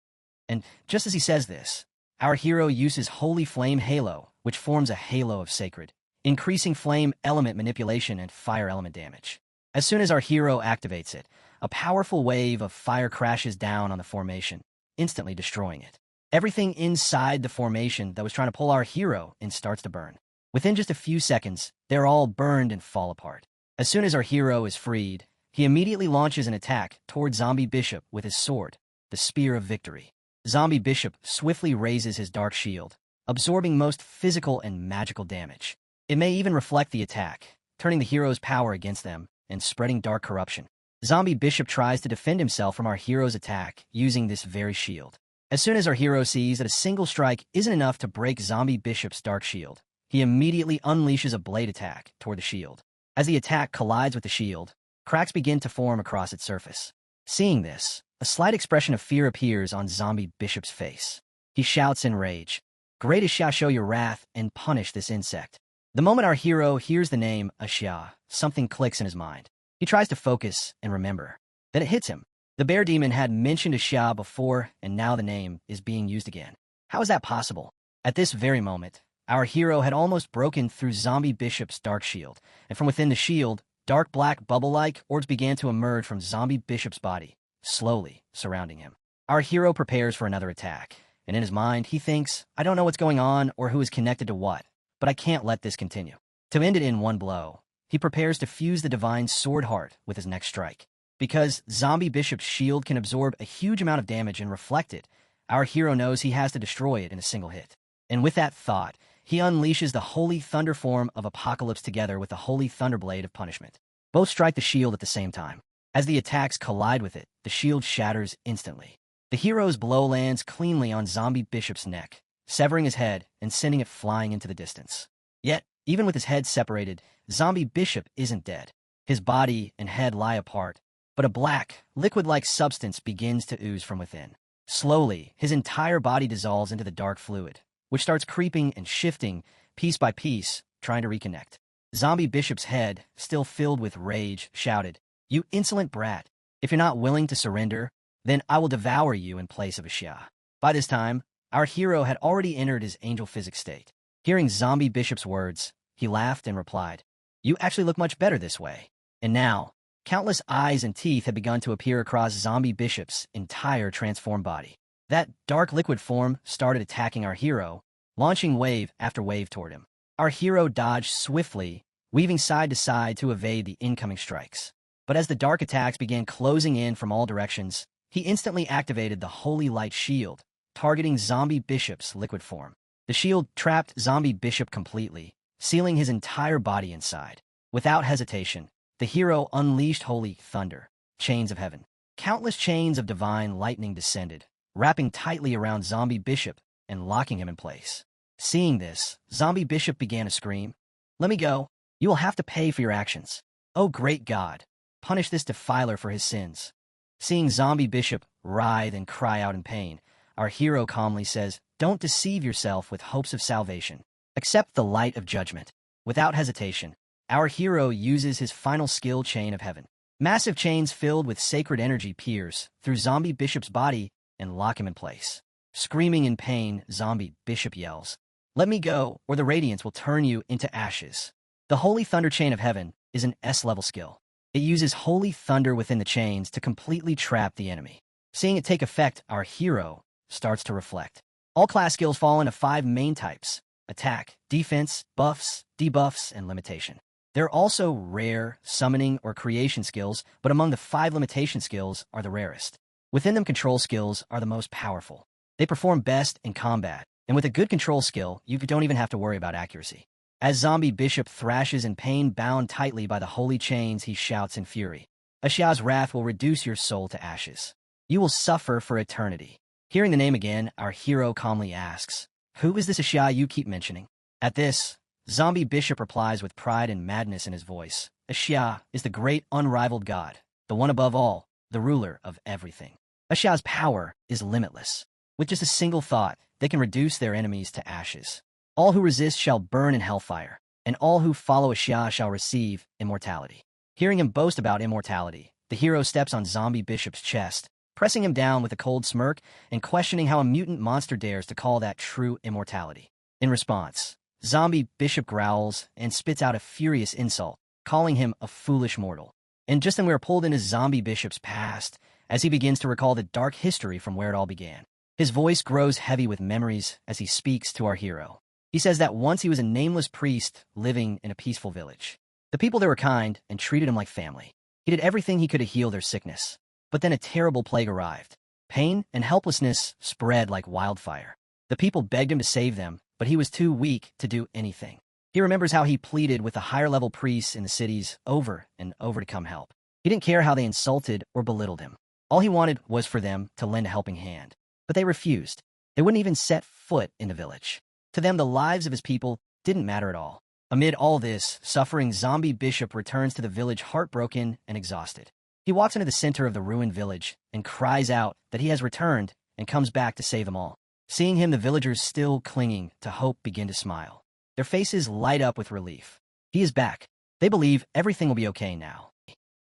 And just as he says this, our hero uses Holy Flame Halo, which forms a halo of sacred, increasing flame element manipulation and fire element damage. As soon as our hero activates it, a powerful wave of fire crashes down on the formation, instantly destroying it. Everything inside the formation that was trying to pull our hero in starts to burn. Within just a few seconds, they're all burned and fall apart. As soon as our hero is freed, he immediately launches an attack toward Zombie Bishop with his sword, the Spear of Victory. Zombie Bishop swiftly raises his dark shield, absorbing most physical and magical damage. It may even reflect the attack, turning the hero's power against them and spreading dark corruption. Zombie Bishop tries to defend himself from our hero's attack using this very shield. As soon as our hero sees that a single strike isn't enough to break Zombie Bishop's dark shield, he immediately unleashes a blade attack toward the shield. As the attack collides with the shield, cracks begin to form across its surface. Seeing this, a slight expression of fear appears on Zombie Bishop's face. He shouts in rage, "Great shall show your wrath and punish this insect." The moment our hero hears the name Ashia, something clicks in his mind. He tries to focus and remember. Then it hits him. The bear demon had mentioned Ashia before, and now the name is being used again. How is that possible? At this very moment, our hero had almost broken through Zombie Bishop's dark shield, and from within the shield, dark black bubble-like orbs began to emerge from Zombie Bishop's body, slowly surrounding him. Our hero prepares for another attack, and in his mind, he thinks, "I don't know what's going on or who is connected to what, but I can't let this continue." To end it in one blow, he prepares to fuse the divine sword heart with his next strike. Because Zombie Bishop's shield can absorb a huge amount of damage and reflect it, our hero knows he has to destroy it in a single hit. And with that thought, he unleashes the Holy Thunder form of Apocalypse together with the Holy Thunderblade of Punishment. Both strike the shield at the same time. As the attacks collide with it, the shield shatters instantly. The hero's blow lands cleanly on Zombie Bishop's neck, severing his head and sending it flying into the distance. Yet, even with his head separated, Zombie Bishop isn't dead. His body and head lie apart, but a black, liquid-like substance begins to ooze from within. Slowly, his entire body dissolves into the dark fluid, which starts creeping and shifting, piece by piece, trying to reconnect. Zombie Bishop's head, still filled with rage, shouted, "You insolent brat! If you're not willing to surrender, then I will devour you in place of Ashia." By this time, our hero had already entered his angel physics state. Hearing Zombie Bishop's words, he laughed and replied, "You actually look much better this way." And now, countless eyes and teeth had begun to appear across Zombie Bishop's entire transformed body. That dark liquid form started attacking our hero, launching wave after wave toward him. Our hero dodged swiftly, weaving side to side to evade the incoming strikes. But as the dark attacks began closing in from all directions, he instantly activated the Holy Light Shield, targeting Zombie Bishop's liquid form. The shield trapped Zombie Bishop completely, sealing his entire body inside. Without hesitation, the hero unleashed Holy Thunder, chains of heaven. Countless chains of divine lightning descended, wrapping tightly around Zombie Bishop and locking him in place. Seeing this, Zombie Bishop began to scream, "Let me go. You will have to pay for your actions. Oh great God, punish this defiler for his sins." Seeing Zombie Bishop writhe and cry out in pain, our hero calmly says, "Don't deceive yourself with hopes of salvation. Accept the light of judgment." Without hesitation, our hero uses his final skill, Chain of Heaven. Massive chains filled with sacred energy pierce through Zombie Bishop's body and lock him in place. Screaming in pain, Zombie Bishop yells, "Let me go, or the radiance will turn you into ashes." The Holy Thunder Chain of Heaven is an S-level skill. It uses holy thunder within the chains to completely trap the enemy. Seeing it take effect, our hero starts to reflect. All class skills fall into 5 main types: attack, defense, buffs, debuffs, and limitation. There are also rare, summoning, or creation skills, but among the 5 limitation skills are the rarest. Within them, control skills are the most powerful. They perform best in combat, and with a good control skill, you don't even have to worry about accuracy. As Zombie Bishop thrashes in pain, bound tightly by the holy chains, he shouts in fury, "Ashia's wrath will reduce your soul to ashes. You will suffer for eternity." Hearing the name again, our hero calmly asks, "Who is this Ashia you keep mentioning?" At this, Zombie Bishop replies with pride and madness in his voice, "Ashia is the great unrivaled god, the one above all, the ruler of everything. Ashia's power is limitless. With just a single thought, they can reduce their enemies to ashes. All who resist shall burn in hellfire, and all who follow Ashia shall receive immortality." Hearing him boast about immortality, The hero steps on Zombie Bishop's chest, pressing him down with a cold smirk and questioning how a mutant monster dares to call that true immortality. In response, Zombie Bishop growls and spits out a furious insult, calling him a foolish mortal. And just then we are pulled into Zombie Bishop's past as he begins to recall the dark history from where it all began. His voice grows heavy with memories as he speaks to our hero. He says that once he was a nameless priest living in a peaceful village. The people there were kind and treated him like family. He did everything he could to heal their sickness. But then a terrible plague arrived. Pain and helplessness spread like wildfire. The people begged him to save them, but he was too weak to do anything. He remembers how he pleaded with the higher-level priests in the cities over and over to come help. He didn't care how they insulted or belittled him. All he wanted was for them to lend a helping hand. But they refused. They wouldn't even set foot in the village. To them, the lives of his people didn't matter at all. Amid all this, suffering Zombie Bishop returns to the village heartbroken and exhausted. He walks into the center of the ruined village and cries out that he has returned and comes back to save them all. Seeing him, the villagers still clinging to hope begin to smile. Their faces light up with relief. He is back. They believe everything will be okay now.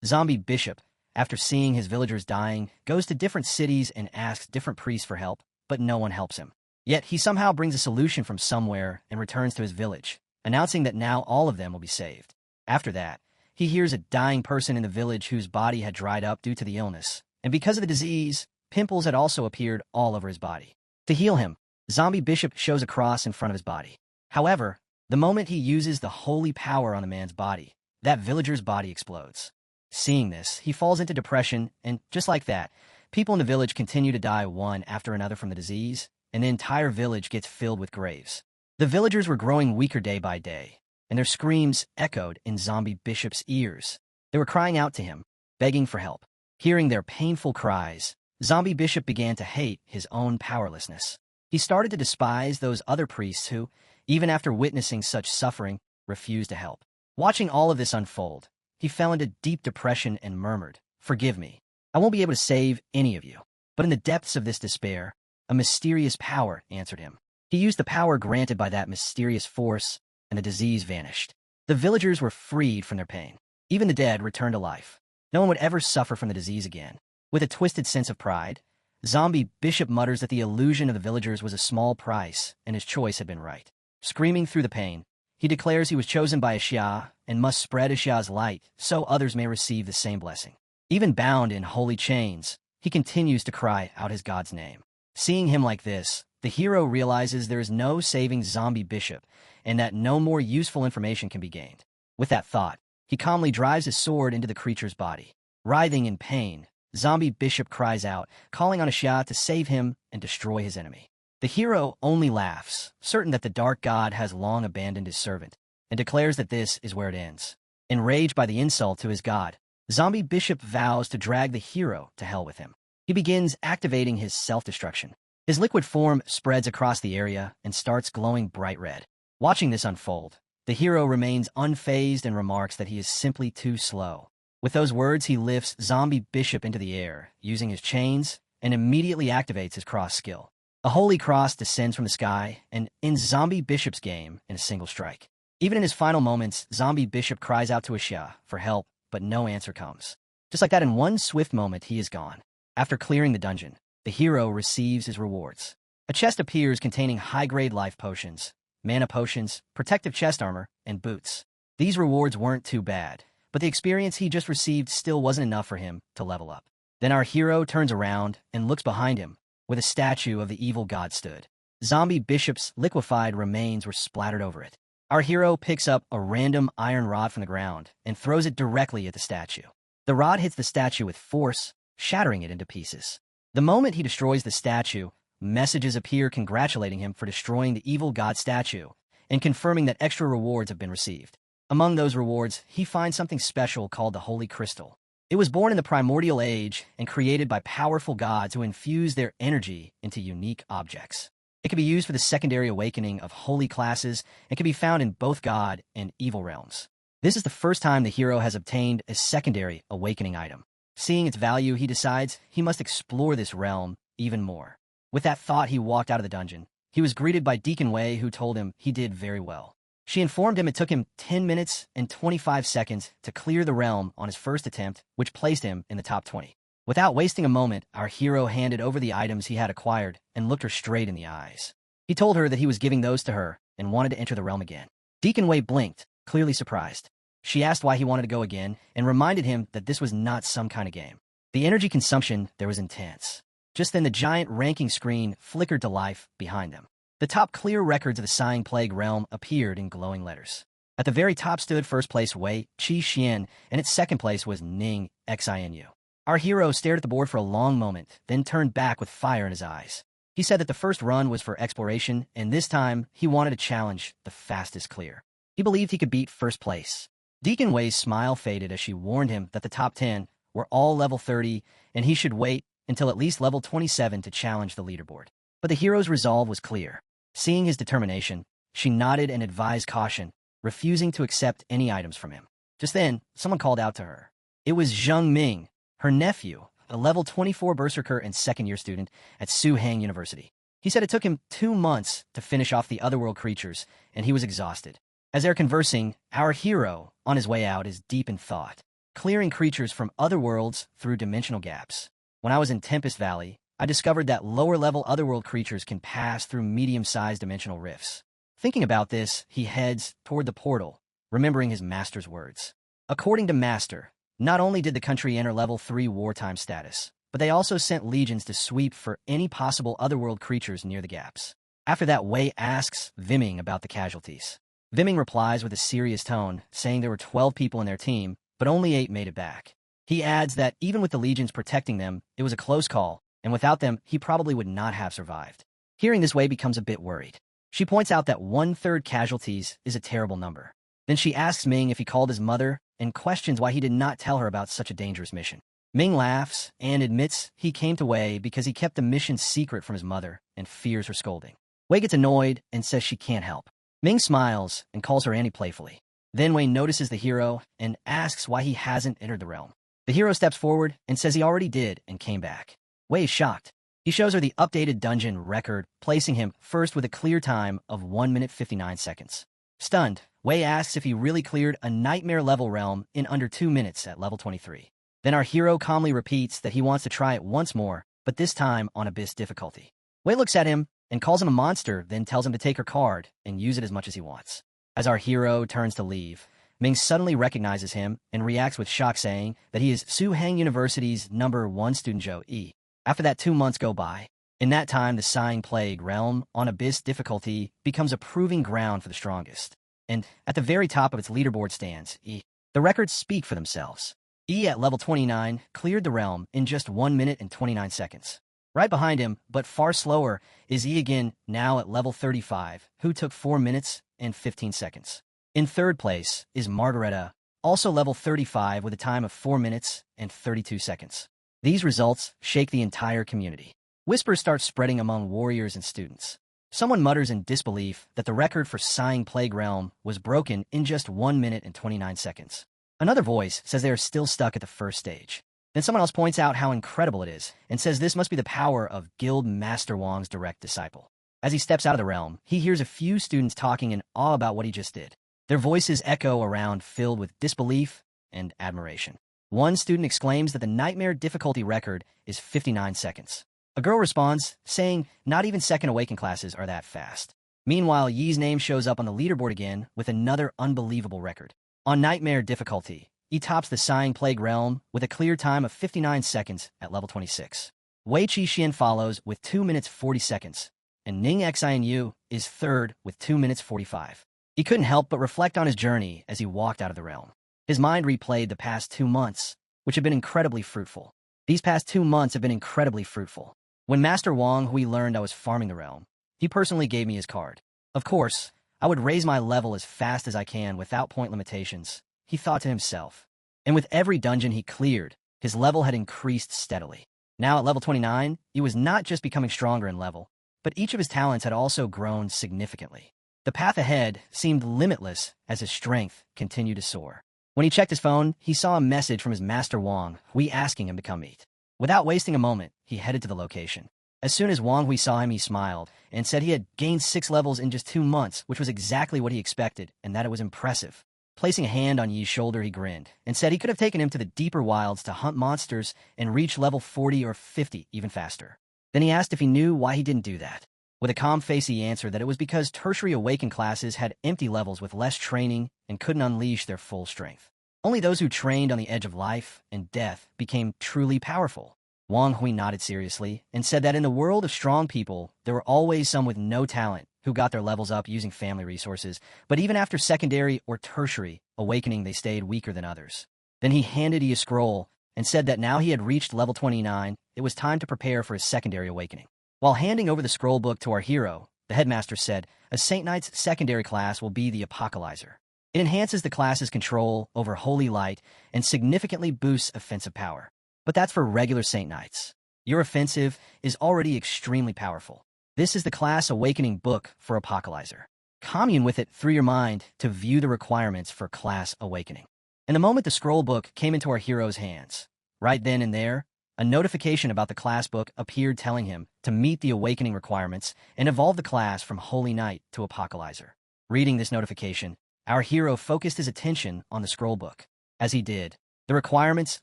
Zombie Bishop, after seeing his villagers dying, goes to different cities and asks different priests for help, but no one helps him. Yet he somehow brings a solution from somewhere and returns to his village, announcing that now all of them will be saved. After that, he hears a dying person in the village whose body had dried up due to the illness, and because of the disease, pimples had also appeared all over his body. To heal him, Zombie Bishop shows a cross in front of his body. However, the moment he uses the holy power on the man's body, that villager's body explodes. Seeing this, he falls into depression, and just like that, people in the village continue to die one after another from the disease, and the entire village gets filled with graves. The villagers were growing weaker day by day, and their screams echoed in Zombie Bishop's ears. They were crying out to him, begging for help. Hearing their painful cries, Zombie Bishop began to hate his own powerlessness. He started to despise those other priests who, even after witnessing such suffering, refused to help. Watching all of this unfold, he fell into deep depression and murmured, "Forgive me. I won't be able to save any of you." But in the depths of this despair, a mysterious power answered him. He used the power granted by that mysterious force, and the disease vanished. The villagers were freed from their pain. Even the dead returned to life. No one would ever suffer from the disease again. With a twisted sense of pride, Zombie Bishop mutters that the illusion of the villagers was a small price, and his choice had been right. Screaming through the pain, he declares he was chosen by Xia and must spread Xia's light so others may receive the same blessing. Even bound in holy chains, he continues to cry out his god's name. Seeing him like this, the hero realizes there is no saving Zombie Bishop and that no more useful information can be gained. With that thought, he calmly drives his sword into the creature's body. Writhing in pain, Zombie Bishop cries out, calling on Xia to save him and destroy his enemy. The hero only laughs, certain that the dark god has long abandoned his servant, and declares that this is where it ends. Enraged by the insult to his god, Zombie Bishop vows to drag the hero to hell with him. He begins activating his self-destruction. His liquid form spreads across the area and starts glowing bright red. Watching this unfold, the hero remains unfazed and remarks that he is simply too slow. With those words, he lifts Zombie Bishop into the air, using his chains, and immediately activates his cross skill. A holy cross descends from the sky and ends Zombie Bishop's game in a single strike. Even in his final moments, Zombie Bishop cries out to Xia for help, but no answer comes. Just like that, in one swift moment, he is gone. After clearing the dungeon, the hero receives his rewards. A chest appears containing high-grade life potions, mana potions, protective chest armor, and boots. These rewards weren't too bad, but the experience he just received still wasn't enough for him to level up. Then our hero turns around and looks behind him, where the statue of the evil god stood. Zombie Bishop's liquefied remains were splattered over it. Our hero picks up a random iron rod from the ground and throws it directly at the statue. The rod hits the statue with force, shattering it into pieces. The moment he destroys the statue, messages appear congratulating him for destroying the evil god statue and confirming that extra rewards have been received. Among those rewards, he finds something special called the Holy Crystal. It was born in the primordial age and created by powerful gods who infuse their energy into unique objects. It can be used for the secondary awakening of holy classes and can be found in both God and evil realms. This is the first time the hero has obtained a secondary awakening item. Seeing its value, he decides he must explore this realm even more. With that thought, he walked out of the dungeon. He was greeted by Deacon Wei, who told him he did very well. She informed him it took him 10 minutes and 25 seconds to clear the realm on his first attempt, which placed him in the top 20. Without wasting a moment, our hero handed over the items he had acquired and looked her straight in the eyes. He told her that he was giving those to her and wanted to enter the realm again. Deacon Wei blinked, clearly surprised. She asked why he wanted to go again and reminded him that this was not some kind of game. The energy consumption there was intense. Just then the giant ranking screen flickered to life behind them. The top clear records of the Sighing Plague realm appeared in glowing letters. At the very top stood first place Wei Qi Xian, and its second place was Ning Xinu. Our hero stared at the board for a long moment, then turned back with fire in his eyes. He said that the first run was for exploration, and this time he wanted to challenge the fastest clear. He believed he could beat first place. Deacon Wei's smile faded as she warned him that the top 10 were all level 30, and he should wait until at least level 27 to challenge the leaderboard. But the hero's resolve was clear. Seeing his determination, she nodded and advised caution, refusing to accept any items from him. Just then, someone called out to her. It was Zheng Ming, her nephew, a level 24 berserker and second-year student at Suhang University. He said it took him 2 months to finish off the otherworld creatures, and he was exhausted. As they're conversing, our hero, on his way out, is deep in thought, clearing creatures from other worlds through dimensional gaps. When I was in Tempest Valley, I discovered that lower-level otherworld creatures can pass through medium-sized dimensional rifts. Thinking about this, he heads toward the portal, remembering his master's words. According to Master, not only did the country enter level 3 wartime status, but they also sent legions to sweep for any possible otherworld creatures near the gaps. After that, Wei asks Viming about the casualties. Viming replies with a serious tone, saying there were 12 people in their team, but only 8 made it back. He adds that even with the legions protecting them, it was a close call, and without them, he probably would not have survived. Hearing this, Wei becomes a bit worried. She points out that 1/3 casualties is a terrible number. Then she asks Ming if he called his mother and questions why he did not tell her about such a dangerous mission. Ming laughs and admits he came to Wei because he kept the mission secret from his mother and fears her scolding. Wei gets annoyed and says she can't help. Ming smiles and calls her Annie playfully. Then Wei notices the hero and asks why he hasn't entered the realm. The hero steps forward and says he already did and came back. Wei is shocked. He shows her the updated dungeon record, placing him first with a clear time of 1 minute 59 seconds. Stunned, Wei asks if he really cleared a nightmare-level realm in under 2 minutes at level 23. Then our hero calmly repeats that he wants to try it once more, but this time on Abyss difficulty. Wei looks at him and calls him a monster, then tells him to take her card and use it as much as he wants. As our hero turns to leave, Ming suddenly recognizes him and reacts with shock, saying that he is Suhang University's #1 student Zhou Yi. After that, 2 months go by. In that time, the Sighing Plague realm on Abyss difficulty becomes a proving ground for the strongest. And at the very top of its leaderboard stands E. The records speak for themselves. E at level 29 cleared the realm in just 1 minute and 29 seconds. Right behind him, but far slower, is E again, now at level 35, who took 4 minutes and 15 seconds. In third place is Margareta, also level 35 with a time of 4 minutes and 32 seconds. These results shake the entire community. Whispers start spreading among warriors and students. Someone mutters in disbelief that the record for Sighing Plague realm was broken in just 1 minute and 29 seconds. Another voice says they are still stuck at the first stage. Then someone else points out how incredible it is and says this must be the power of Guild Master Wang's direct disciple. As he steps out of the realm, he hears a few students talking in awe about what he just did. Their voices echo around, filled with disbelief and admiration. One student exclaims that the nightmare difficulty record is 59 seconds. A girl responds, saying not even second awaken classes are that fast. Meanwhile, Yi's name shows up on the leaderboard again with another unbelievable record. On nightmare difficulty, he tops the Sighing Plague realm with a clear time of 59 seconds at level 26. Wei Qi Xian follows with 2 minutes 40 seconds, and Ning Xinu is third with 2 minutes 45. He couldn't help but reflect on his journey as he walked out of the realm. His mind replayed the past 2 months, which have been incredibly fruitful. These past 2 months have been incredibly fruitful. When Master Wang, who he learned I was farming the realm, he personally gave me his card. Of course, I would raise my level as fast as I can without point limitations, he thought to himself. And with every dungeon he cleared, his level had increased steadily. Now at level 29, he was not just becoming stronger in level, but each of his talents had also grown significantly. The path ahead seemed limitless as his strength continued to soar. When he checked his phone, he saw a message from his Master Wang, asking him to come meet. Without wasting a moment, he headed to the location. As soon as Wang Hui saw him, he smiled and said he had gained 6 levels in just 2 months, which was exactly what he expected, and that it was impressive. Placing a hand on Yi's shoulder, he grinned and said he could have taken him to the deeper wilds to hunt monsters and reach level 40 or 50 even faster. Then he asked if he knew why he didn't do that. With a calm face, he answered that it was because tertiary awakened classes had empty levels with less training and couldn't unleash their full strength. Only those who trained on the edge of life and death became truly powerful. Wang Hui nodded seriously and said that in the world of strong people, there were always some with no talent who got their levels up using family resources, but even after secondary or tertiary awakening, they stayed weaker than others. Then he handed Yi a scroll and said that now he had reached level 29, it was time to prepare for his secondary awakening. While handing over the scroll book to our hero, the headmaster said, a Saint Knight's secondary class will be the Apocalyzer. It enhances the class's control over holy light and significantly boosts offensive power. But that's for regular Saint Knights. Your offensive is already extremely powerful. This is the class awakening book for Apocalyzer. Commune with it through your mind to view the requirements for class awakening. In the moment the scroll book came into our hero's hands, right then and there, a notification about the class book appeared telling him to meet the awakening requirements and evolve the class from Holy Knight to Apocalyzer. Reading this notification, our hero focused his attention on the scroll book. As he did, the requirements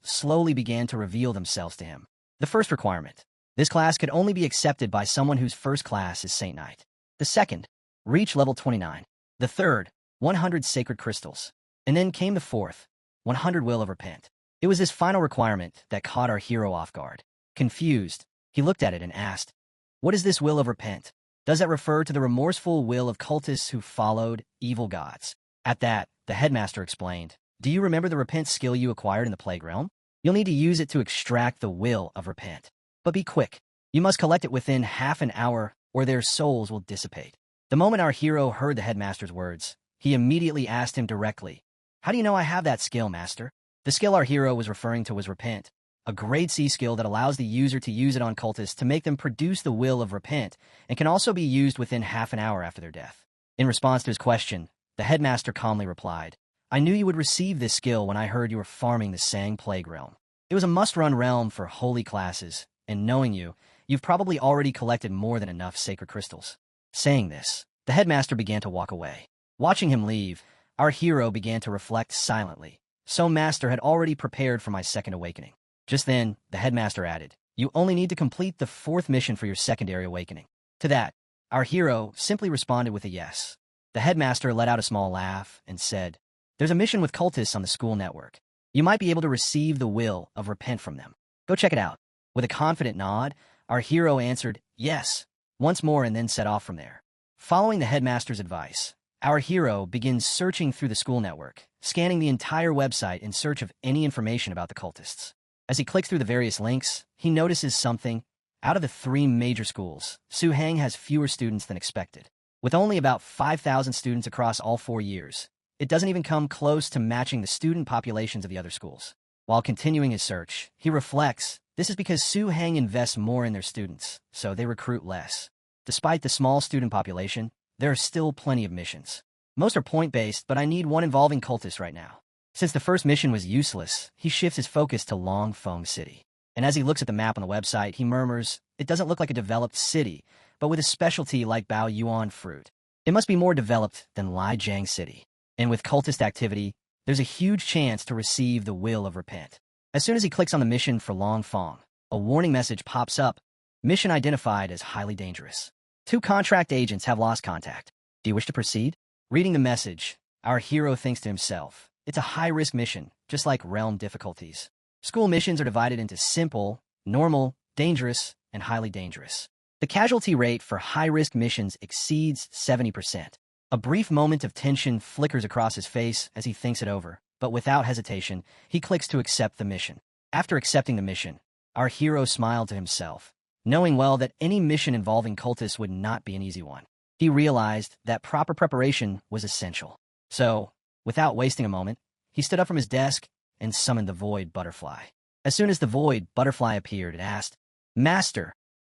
slowly began to reveal themselves to him. The first requirement: this class could only be accepted by someone whose first class is Saint Knight. The second: reach level 29. The third: 100 sacred crystals. And then came the fourth: 100 will of repent. It was this final requirement that caught our hero off guard. Confused, he looked at it and asked, what is this will of repent? Does that refer to the remorseful will of cultists who followed evil gods? At that, the headmaster explained, do you remember the repent skill you acquired in the plague realm? You'll need to use it to extract the will of repent. But be quick. You must collect it within half an hour or their souls will dissipate. The moment our hero heard the headmaster's words, he immediately asked him directly, how do you know I have that skill, master? The skill our hero was referring to was repent, a grade C skill that allows the user to use it on cultists to make them produce the will of repent and can also be used within half an hour after their death. In response to his question, the headmaster calmly replied, I knew you would receive this skill when I heard you were farming the Sang Plague Realm. It was a must-run realm for holy classes, and knowing you, you've probably already collected more than enough sacred crystals. Saying this, the headmaster began to walk away. Watching him leave, our hero began to reflect silently. So master had already prepared for my second awakening. Just then, the headmaster added, you only need to complete the fourth mission for your secondary awakening. To that, our hero simply responded with a yes. The headmaster let out a small laugh and said, there's a mission with cultists on the school network. You might be able to receive the will of repent from them. Go check it out. With a confident nod, our hero answered, yes, once more and then set off from there. Following the headmaster's advice, our hero begins searching through the school network, scanning the entire website in search of any information about the cultists. As he clicks through the various links, he notices something. Out of the 3 major schools, Suhang has fewer students than expected. With only about 5,000 students across all 4 years, it doesn't even come close to matching the student populations of the other schools. While continuing his search, he reflects, this is because Suhang invests more in their students, so they recruit less. Despite the small student population, there are still plenty of missions. Most are point-based, but I need one involving cultists right now. Since the first mission was useless, he shifts his focus to Longfeng City. And as he looks at the map on the website, he murmurs, it doesn't look like a developed city, but with a specialty like Bao Yuan fruit. It must be more developed than Lijiang City. And with cultist activity, there's a huge chance to receive the will of repent. As soon as he clicks on the mission for Longfeng, a warning message pops up. Mission identified as highly dangerous. 2 contract agents have lost contact. Do you wish to proceed? Reading the message, our hero thinks to himself, it's a high-risk mission, just like realm difficulties. School missions are divided into simple, normal, dangerous, and highly dangerous. The casualty rate for high-risk missions exceeds 70%. A brief moment of tension flickers across his face as he thinks it over, but without hesitation, he clicks to accept the mission. After accepting the mission, our hero smiled to himself, knowing well that any mission involving cultists would not be an easy one. He realized that proper preparation was essential. So, without wasting a moment, he stood up from his desk and summoned the Void Butterfly. As soon as the Void Butterfly appeared, it asked, Master,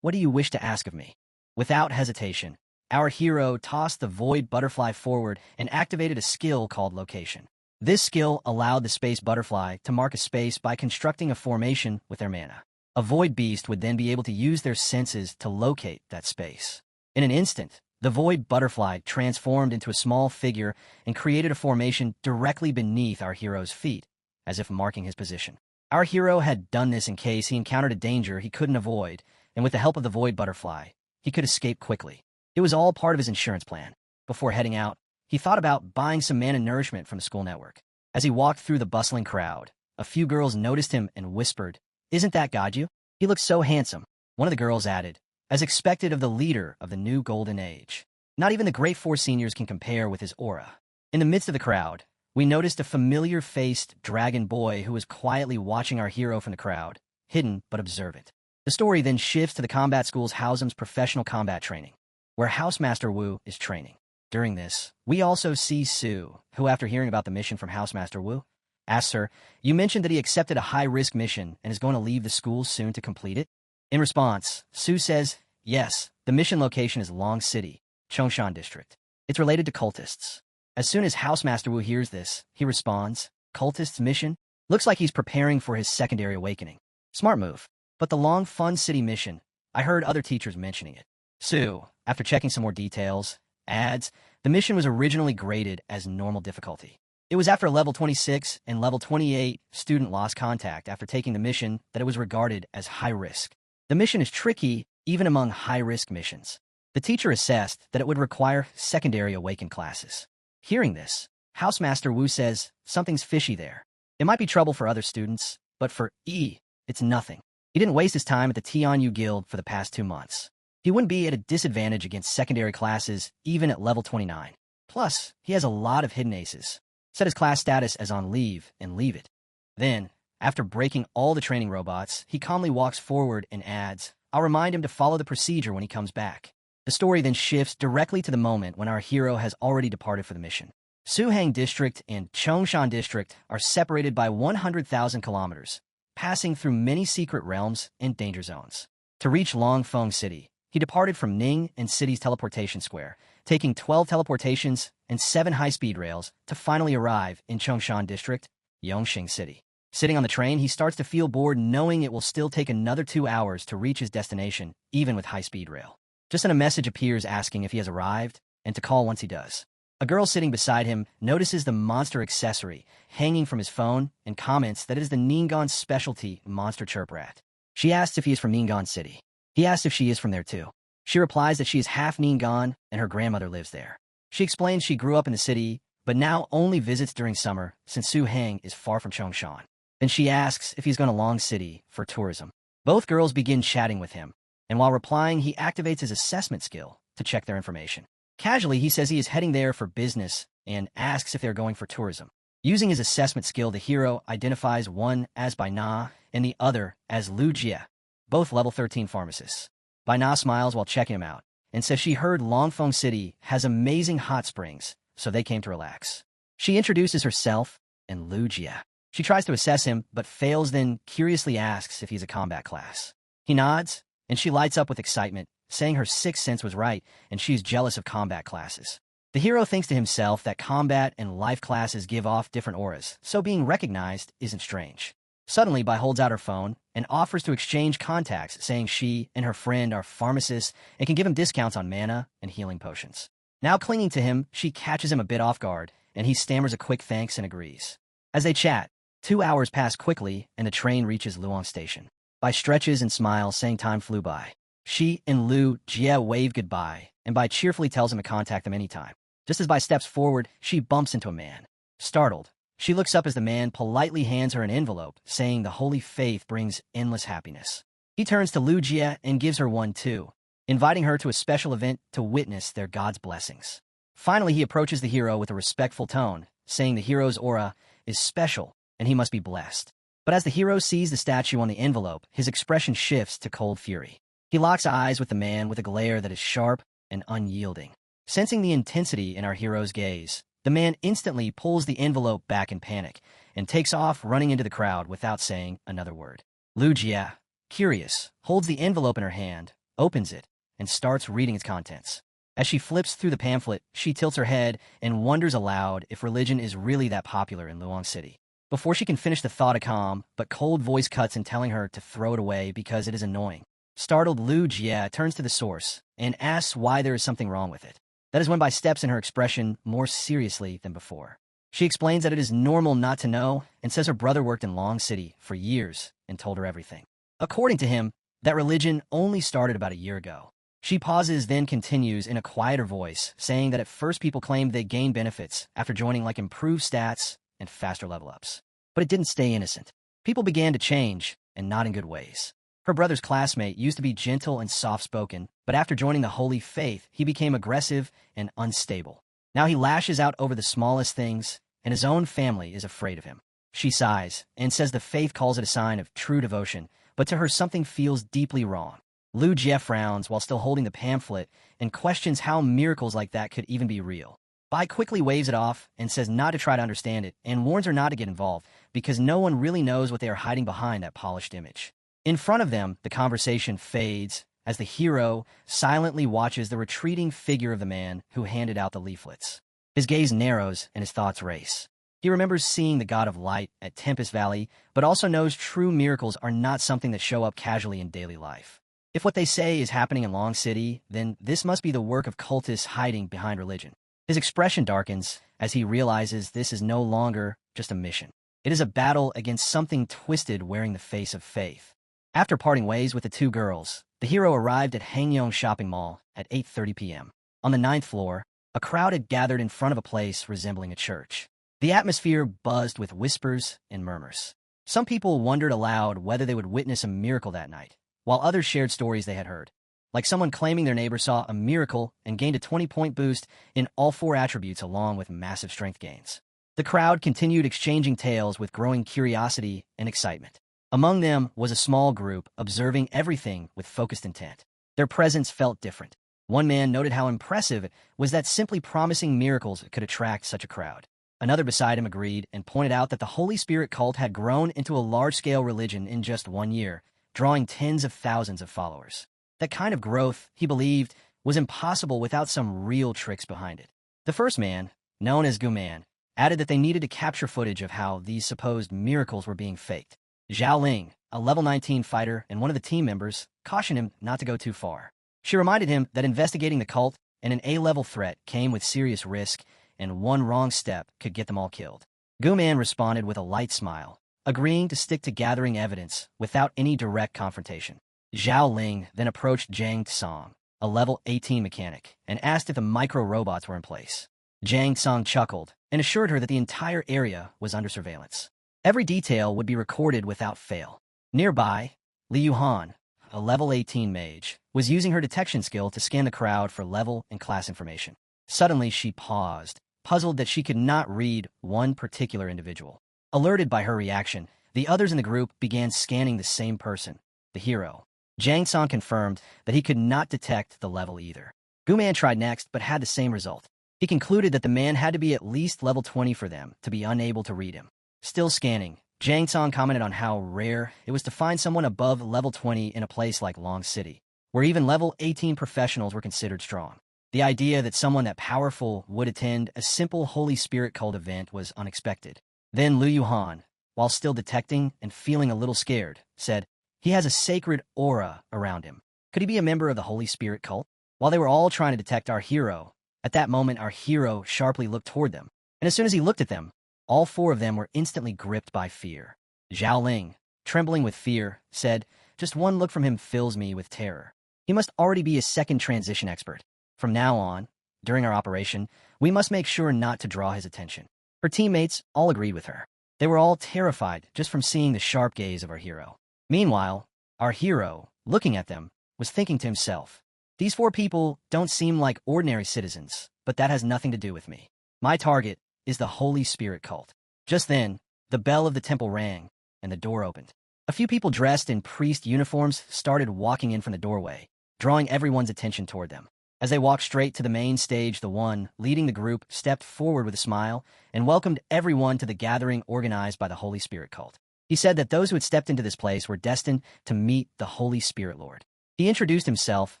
what do you wish to ask of me? Without hesitation, our hero tossed the Void Butterfly forward and activated a skill called Location. This skill allowed the Space Butterfly to mark a space by constructing a formation with their mana. A void beast would then be able to use their senses to locate that space. In an instant, the void butterfly transformed into a small figure and created a formation directly beneath our hero's feet, as if marking his position. Our hero had done this in case he encountered a danger he couldn't avoid, and with the help of the void butterfly, he could escape quickly. It was all part of his insurance plan. Before heading out, he thought about buying some mana nourishment from the school network. As he walked through the bustling crowd, a few girls noticed him and whispered, "Isn't that Gaju? He looks so handsome." One of the girls added, "As expected of the leader of the new golden age. Not even the great four seniors can compare with his aura." In the midst of the crowd, we noticed a familiar-faced dragon boy who was quietly watching our hero from the crowd, hidden but observant. The story then shifts to the combat school's Haosam's professional combat training, where Housemaster Wu is training. During this, we also see Su, who after hearing about the mission from Housemaster Wu, asks her, "You mentioned that he accepted a high-risk mission and is going to leave the school soon to complete it?" In response, Su says, "Yes, the mission location is Long City, Chongshan District. It's related to cultists." As soon as Housemaster Wu hears this, he responds, "Cultists mission? Looks like he's preparing for his secondary awakening. Smart move. But the Long Fun City mission, I heard other teachers mentioning it." Su, after checking some more details, adds, "The mission was originally graded as normal difficulty. It was after level 26 and level 28 student lost contact after taking the mission that it was regarded as high risk. The mission is tricky even among high-risk missions. The teacher assessed that it would require secondary awakened classes." Hearing this, Housemaster Wu says, "Something's fishy there. It might be trouble for other students, but for E, it's nothing. He didn't waste his time at the Tianyu Guild for the past 2 months. He wouldn't be at a disadvantage against secondary classes even at level 29. Plus, he has a lot of hidden aces. Set his class status as on leave and leave it." Then, after breaking all the training robots, he calmly walks forward and adds, "I'll remind him to follow the procedure when he comes back." The story then shifts directly to the moment when our hero has already departed for the mission. Suhang District and Chongshan District are separated by 100,000 kilometers, passing through many secret realms and danger zones. To reach Longfeng City, he departed from Ning and City's teleportation square, taking 12 teleportations and 7 high-speed rails to finally arrive in Chongshan District, Yongxing City. Sitting on the train, he starts to feel bored knowing it will still take another 2 hours to reach his destination, even with high-speed rail. Just then a message appears asking if he has arrived and to call once he does. A girl sitting beside him notices the monster accessory hanging from his phone and comments that it is the Ningguang's specialty monster chirp rat. She asks if he is from Ningguang City. He asks if she is from there too. She replies that she is half Ningguang and her grandmother lives there. She explains she grew up in the city, but now only visits during summer since Su Hang is far from Chongshan. Then she asks if he's going to Long City for tourism. Both girls begin chatting with him, and while replying, he activates his assessment skill to check their information. Casually, he says he is heading there for business and asks if they're going for tourism. Using his assessment skill, the hero identifies one as Bai Na and the other as Lu Jie, both level 13 pharmacists. Bai Na smiles while checking him out and says she heard Longfeng City has amazing hot springs, so they came to relax. She introduces herself and Lu Jie. She tries to assess him, but fails, then curiously asks if he's a combat class. He nods, and she lights up with excitement, saying her sixth sense was right and she's jealous of combat classes. The hero thinks to himself that combat and life classes give off different auras, so being recognized isn't strange. Suddenly, Bai holds out her phone and offers to exchange contacts, saying she and her friend are pharmacists and can give him discounts on mana and healing potions. Now clinging to him, she catches him a bit off guard, and he stammers a quick thanks and agrees. As they chat, 2 hours pass quickly and the train reaches Luong Station. Bai stretches and smiles, saying time flew by. She and Lu Jie wave goodbye, and Bai cheerfully tells him to contact them anytime. Just as Bai steps forward, she bumps into a man. Startled, she looks up as the man politely hands her an envelope, saying the holy faith brings endless happiness. He turns to Lu Jie and gives her one too, inviting her to a special event to witness their God's blessings. Finally, he approaches the hero with a respectful tone, saying the hero's aura is special and he must be blessed. But as the hero sees the statue on the envelope, his expression shifts to cold fury. He locks eyes with the man with a glare that is sharp and unyielding. Sensing the intensity in our hero's gaze, the man instantly pulls the envelope back in panic and takes off running into the crowd without saying another word. Lu Jie, curious, holds the envelope in her hand, opens it, and starts reading its contents. As she flips through the pamphlet, she tilts her head and wonders aloud if religion is really that popular in Luong City. Before she can finish the thought, a calm but cold voice cuts in, telling her to throw it away because it is annoying. Startled, Lu Jie turns to the source and asks why there is something wrong with it. That is when Bai steps in, her expression more seriously than before. She explains that it is normal not to know and says her brother worked in Long City for years and told her everything. According to him, that religion only started about a year ago. She pauses, then continues in a quieter voice, saying that at first people claimed they gained benefits after joining, like improved stats and faster level ups. But it didn't stay innocent. People began to change, and not in good ways. Her brother's classmate used to be gentle and soft-spoken, but after joining the holy faith, he became aggressive and unstable. Now he lashes out over the smallest things, and his own family is afraid of him. She sighs and says the faith calls it a sign of true devotion, but to her something feels deeply wrong. Lu Jie frowns while still holding the pamphlet and questions how miracles like that could even be real. Bai quickly waves it off and says not to try to understand it, and warns her not to get involved because no one really knows what they are hiding behind that polished image. In front of them, the conversation fades as the hero silently watches the retreating figure of the man who handed out the leaflets. His gaze narrows and his thoughts race. He remembers seeing the God of Light at Tempest Valley, but also knows true miracles are not something that show up casually in daily life. If what they say is happening in Long City, then this must be the work of cultists hiding behind religion. His expression darkens as he realizes this is no longer just a mission. It is a battle against something twisted wearing the face of faith. After parting ways with the two girls, the hero arrived at Hangyong Shopping Mall at 8:30 p.m. On the 9th floor, a crowd had gathered in front of a place resembling a church. The atmosphere buzzed with whispers and murmurs. Some people wondered aloud whether they would witness a miracle that night, while others shared stories they had heard, like someone claiming their neighbor saw a miracle and gained a 20-point boost in all 4 attributes along with massive strength gains. The crowd continued exchanging tales with growing curiosity and excitement. Among them was a small group observing everything with focused intent. Their presence felt different. One man noted how impressive it was that simply promising miracles could attract such a crowd. Another beside him agreed and pointed out that the Holy Spirit cult had grown into a large-scale religion in just 1 year, drawing tens of thousands of followers. That kind of growth, he believed, was impossible without some real tricks behind it. The first man, known as Guman, added that they needed to capture footage of how these supposed miracles were being faked. Zhao Ling, a level 19 fighter and one of the team members, cautioned him not to go too far. She reminded him that investigating the cult and an A-level threat came with serious risk, and one wrong step could get them all killed. Guman responded with a light smile, agreeing to stick to gathering evidence without any direct confrontation. Zhao Ling then approached Zhang Tsang, a level 18 mechanic, and asked if the micro-robots were in place. Zhang Tsang chuckled and assured her that the entire area was under surveillance. Every detail would be recorded without fail. Nearby, Li Yuhan, a level 18 mage, was using her detection skill to scan the crowd for level and class information. Suddenly, she paused, puzzled that she could not read one particular individual. Alerted by her reaction, the others in the group began scanning the same person, the hero. Zhang Tsang confirmed that he could not detect the level either. Guman tried next, but had the same result. He concluded that the man had to be at least level 20 for them to be unable to read him. Still scanning, Zhang Tsang commented on how rare it was to find someone above level 20 in a place like Long City, where even level 18 professionals were considered strong. The idea that someone that powerful would attend a simple Holy Spirit cult event was unexpected. Then Lu Yuhan, while still detecting and feeling a little scared, said, "He has a sacred aura around him. Could he be a member of the Holy Spirit cult?" While they were all trying to detect our hero, at that moment our hero sharply looked toward them, and as soon as he looked at them, all 4 of them were instantly gripped by fear. Zhao Ling, trembling with fear, said, "Just one look from him fills me with terror. He must already be a second transition expert. From now on, during our operation, we must make sure not to draw his attention." Her teammates all agreed with her. They were all terrified just from seeing the sharp gaze of our hero. Meanwhile, our hero, looking at them, was thinking to himself, "These 4 people don't seem like ordinary citizens, but that has nothing to do with me. My target is the Holy Spirit cult." Just then, the bell of the temple rang, and the door opened. A few people dressed in priest uniforms started walking in from the doorway, drawing everyone's attention toward them. As they walked straight to the main stage, the one leading the group stepped forward with a smile and welcomed everyone to the gathering organized by the Holy Spirit cult. He said that those who had stepped into this place were destined to meet the Holy Spirit Lord. He introduced himself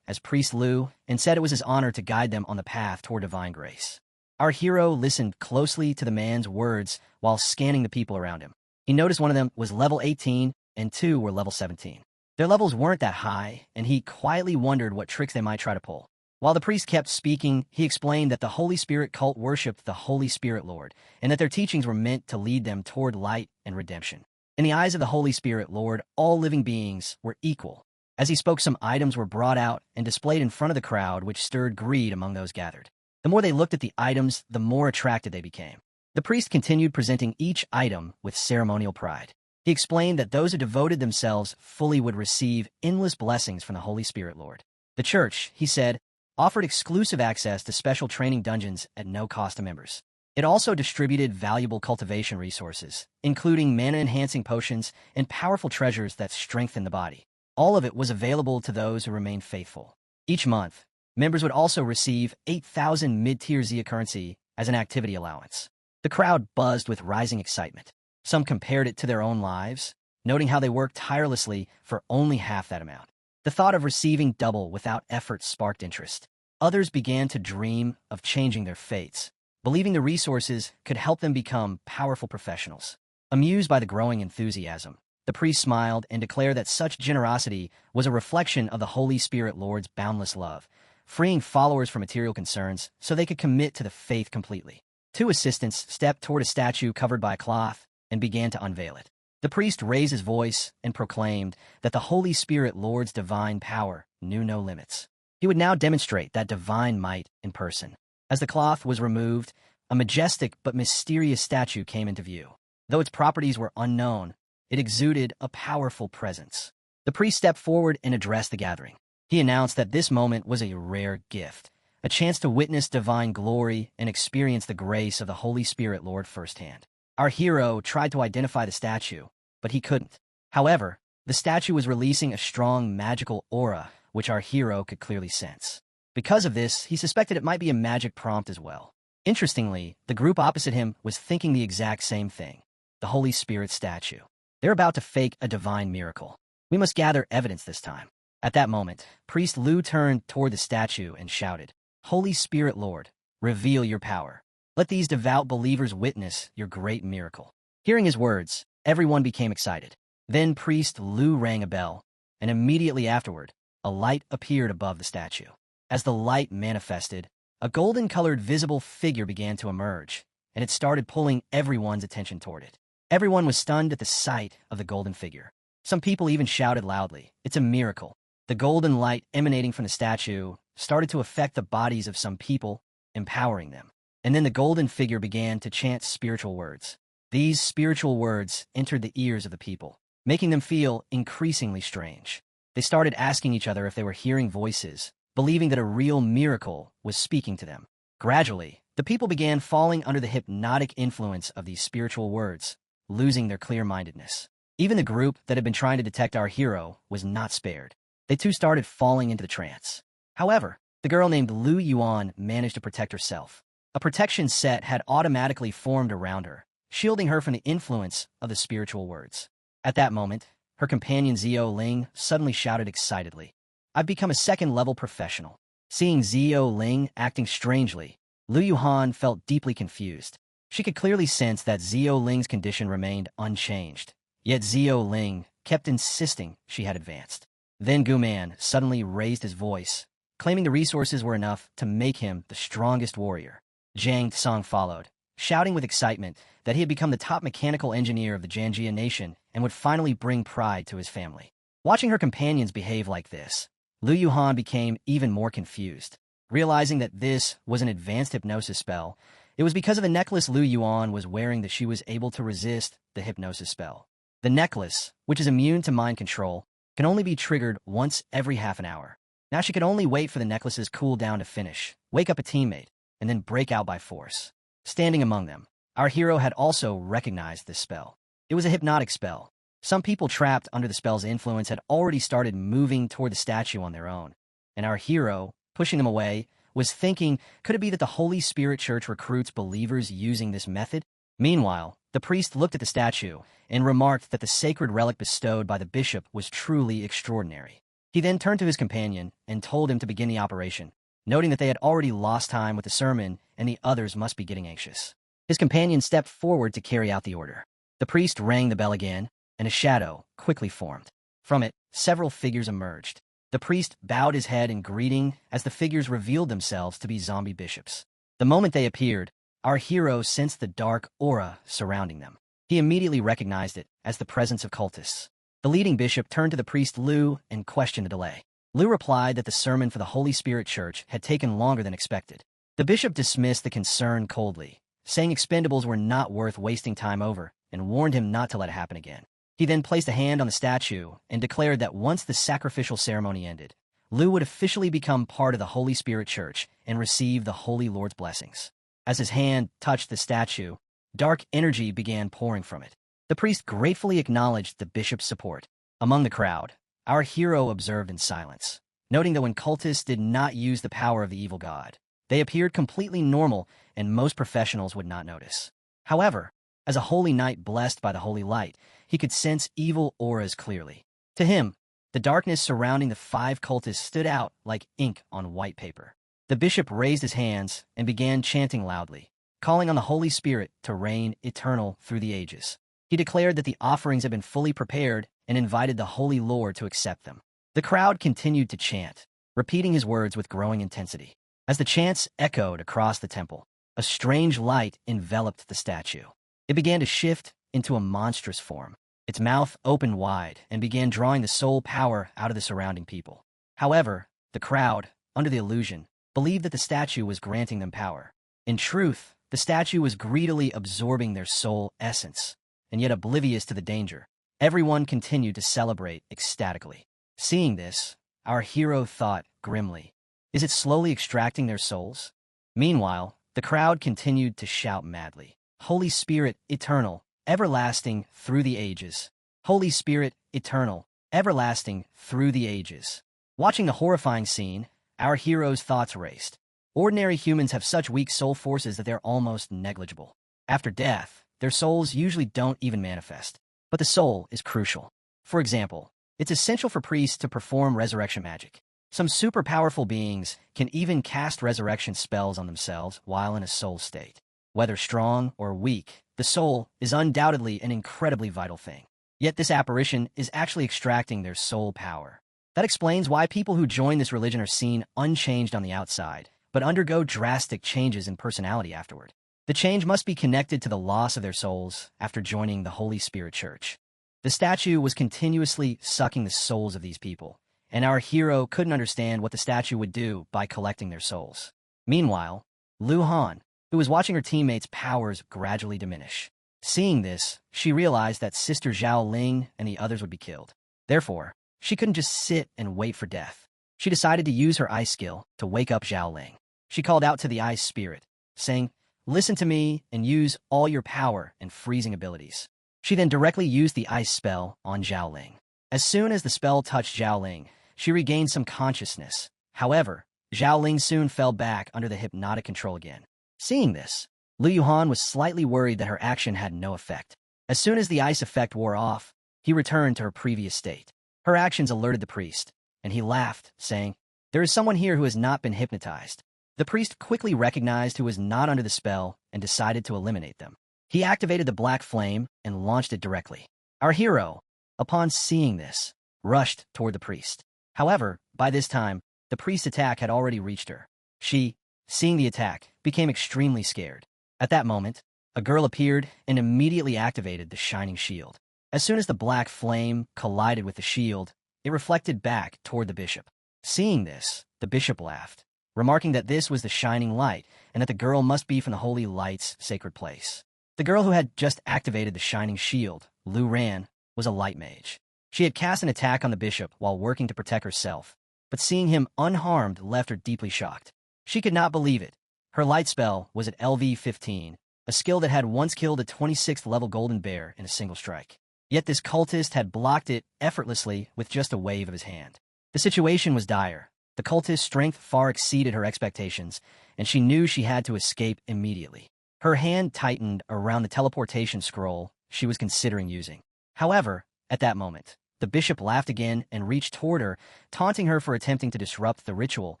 as Priest Lu and said it was his honor to guide them on the path toward divine grace. Our hero listened closely to the man's words while scanning the people around him. He noticed one of them was level 18 and two were level 17. Their levels weren't that high, and he quietly wondered what tricks they might try to pull. While the priest kept speaking, he explained that the Holy Spirit cult worshipped the Holy Spirit Lord, and that their teachings were meant to lead them toward light and redemption. In the eyes of the Holy Spirit Lord, all living beings were equal. As he spoke, some items were brought out and displayed in front of the crowd, which stirred greed among those gathered. The more they looked at the items, the more attracted they became. The priest continued presenting each item with ceremonial pride. He explained that those who devoted themselves fully would receive endless blessings from the Holy Spirit Lord. The church, he said, offered exclusive access to special training dungeons at no cost to members. It also distributed valuable cultivation resources, including mana-enhancing potions and powerful treasures that strengthen the body. All of it was available to those who remained faithful. Each month, members would also receive 8,000 mid-tier Zia currency as an activity allowance. The crowd buzzed with rising excitement. Some compared it to their own lives, noting how they worked tirelessly for only half that amount. The thought of receiving double without effort sparked interest. Others began to dream of changing their fates, believing the resources could help them become powerful professionals. Amused by the growing enthusiasm, the priest smiled and declared that such generosity was a reflection of the Holy Spirit Lord's boundless love, freeing followers from material concerns so they could commit to the faith completely. Two assistants stepped toward a statue covered by a cloth and began to unveil it. The priest raised his voice and proclaimed that the Holy Spirit Lord's divine power knew no limits. He would now demonstrate that divine might in person. As the cloth was removed, a majestic but mysterious statue came into view. Though its properties were unknown, it exuded a powerful presence. The priest stepped forward and addressed the gathering. He announced that this moment was a rare gift, a chance to witness divine glory and experience the grace of the Holy Spirit Lord firsthand. Our hero tried to identify the statue, but he couldn't. However, the statue was releasing a strong magical aura, which our hero could clearly sense. Because of this, he suspected it might be a magic prompt as well. Interestingly, the group opposite him was thinking the exact same thing. The Holy Spirit statue. They're about to fake a divine miracle. We must gather evidence this time. At that moment, Priest Lu turned toward the statue and shouted, "Holy Spirit Lord, reveal your power. Let these devout believers witness your great miracle." Hearing his words, everyone became excited. Then Priest Lu rang a bell, and immediately afterward, a light appeared above the statue. As the light manifested, a golden-colored visible figure began to emerge, and it started pulling everyone's attention toward it. Everyone was stunned at the sight of the golden figure. Some people even shouted loudly, "It's a miracle." The golden light emanating from the statue started to affect the bodies of some people, empowering them. And then the golden figure began to chant spiritual words. These spiritual words entered the ears of the people, making them feel increasingly strange. They started asking each other if they were hearing voices, believing that a real miracle was speaking to them. Gradually, the people began falling under the hypnotic influence of these spiritual words, losing their clear-mindedness. Even the group that had been trying to detect our hero was not spared. They too started falling into the trance. However, the girl named Lu Yuan managed to protect herself. A protection set had automatically formed around her, shielding her from the influence of the spiritual words. At that moment, her companion Zio Ling suddenly shouted excitedly, "I've become a second-level professional." Seeing Zio Ling acting strangely, Lu Yuhan felt deeply confused. She could clearly sense that Zio Ling's condition remained unchanged, yet Zio Ling kept insisting she had advanced. Then Gu Man suddenly raised his voice, claiming the resources were enough to make him the strongest warrior. Zhang Tsang followed, shouting with excitement that he had become the top mechanical engineer of the Janjia nation and would finally bring pride to his family. Watching her companions behave like this, Lu Yuhan became even more confused. Realizing that this was an advanced hypnosis spell, it was because of the necklace Lu Yuan was wearing that she was able to resist the hypnosis spell. The necklace, which is immune to mind control, can only be triggered once every half an hour. Now she could only wait for the necklace's cooldown to finish, wake up a teammate, and then break out by force. Standing among them, our hero had also recognized this spell. It was a hypnotic spell. Some people trapped under the spell's influence had already started moving toward the statue on their own, and our hero, pushing them away, was thinking, could it be that the Holy Spirit Church recruits believers using this method? Meanwhile, the priest looked at the statue and remarked that the sacred relic bestowed by the bishop was truly extraordinary. He then turned to his companion and told him to begin the operation. noting that they had already lost time with the sermon and the others must be getting anxious. His companion stepped forward to carry out the order. The priest rang the bell again, and a shadow quickly formed. From it, several figures emerged. The priest bowed his head in greeting as the figures revealed themselves to be zombie bishops. The moment they appeared, our hero sensed the dark aura surrounding them. He immediately recognized it as the presence of cultists. The leading bishop turned to the priest Liu and questioned the delay. Liu replied that the sermon for the Holy Spirit Church had taken longer than expected. The bishop dismissed the concern coldly, saying expendables were not worth wasting time over, and warned him not to let it happen again. He then placed a hand on the statue and declared that once the sacrificial ceremony ended, Liu would officially become part of the Holy Spirit Church and receive the Holy Lord's blessings. As his hand touched the statue, dark energy began pouring from it. The priest gratefully acknowledged the bishop's support. Among the crowd, our hero observed in silence, noting that when cultists did not use the power of the evil god, they appeared completely normal and most professionals would not notice. However, as a holy knight blessed by the holy light, he could sense evil auras clearly. To him, the darkness surrounding the 5 cultists stood out like ink on white paper. The bishop raised his hands and began chanting loudly, calling on the Holy Spirit to reign eternal through the ages. He declared that the offerings had been fully prepared and invited the Holy Lord to accept them. The crowd continued to chant, repeating his words with growing intensity. As the chants echoed across the temple, a strange light enveloped the statue. It began to shift into a monstrous form. Its mouth opened wide and began drawing the soul power out of the surrounding people. However, the crowd, under the illusion, believed that the statue was granting them power. In truth, the statue was greedily absorbing their soul essence, and yet oblivious to the danger. Everyone continued to celebrate ecstatically. Seeing this, our hero thought grimly, is it slowly extracting their souls? Meanwhile, the crowd continued to shout madly, Holy Spirit, eternal, everlasting through the ages. Holy Spirit, eternal, everlasting through the ages. Watching the horrifying scene, our hero's thoughts raced. Ordinary humans have such weak soul forces that they're almost negligible. After death, their souls usually don't even manifest. But the soul is crucial. For example, it's essential for priests to perform resurrection magic. Some super powerful beings can even cast resurrection spells on themselves while in a soul state. Whether strong or weak, the soul is undoubtedly an incredibly vital thing. Yet this apparition is actually extracting their soul power. That explains why people who join this religion are seen unchanged on the outside, but undergo drastic changes in personality afterward. The change must be connected to the loss of their souls after joining the Holy Spirit Church. The statue was continuously sucking the souls of these people, and our hero couldn't understand what the statue would do by collecting their souls. Meanwhile, Lu Han, who was watching her teammates' powers gradually diminish. Seeing this, she realized that Sister Zhao Ling and the others would be killed. Therefore, she couldn't just sit and wait for death. She decided to use her ice skill to wake up Zhao Ling. She called out to the ice spirit, saying, "Listen to me and use all your power and freezing abilities." She then directly used the ice spell on Zhao Ling. As soon as the spell touched Zhao Ling, she regained some consciousness. However, Zhao Ling soon fell back under the hypnotic control again. Seeing this, Lu Yuhan was slightly worried that her action had no effect. As soon as the ice effect wore off, he returned to her previous state. Her actions alerted the priest, and he laughed, saying, "There is someone here who has not been hypnotized." The priest quickly recognized who was not under the spell and decided to eliminate them. He activated the black flame and launched it directly. Our hero, upon seeing this, rushed toward the priest. However, by this time, the priest's attack had already reached her. She, seeing the attack, became extremely scared. At that moment, a girl appeared and immediately activated the shining shield. As soon as the black flame collided with the shield, it reflected back toward the bishop. Seeing this, the bishop laughed, remarking that this was the shining light and that the girl must be from the holy light's sacred place. The girl who had just activated the shining shield, Lu Ran, was a light mage. She had cast an attack on the bishop while working to protect herself, but seeing him unharmed left her deeply shocked. She could not believe it. Her light spell was at LV-15, a skill that had once killed a 26th level golden bear in a single strike. Yet this cultist had blocked it effortlessly with just a wave of his hand. The situation was dire. The cultist's strength far exceeded her expectations, and she knew she had to escape immediately. Her hand tightened around the teleportation scroll she was considering using. However, at that moment, the bishop laughed again and reached toward her, taunting her for attempting to disrupt the ritual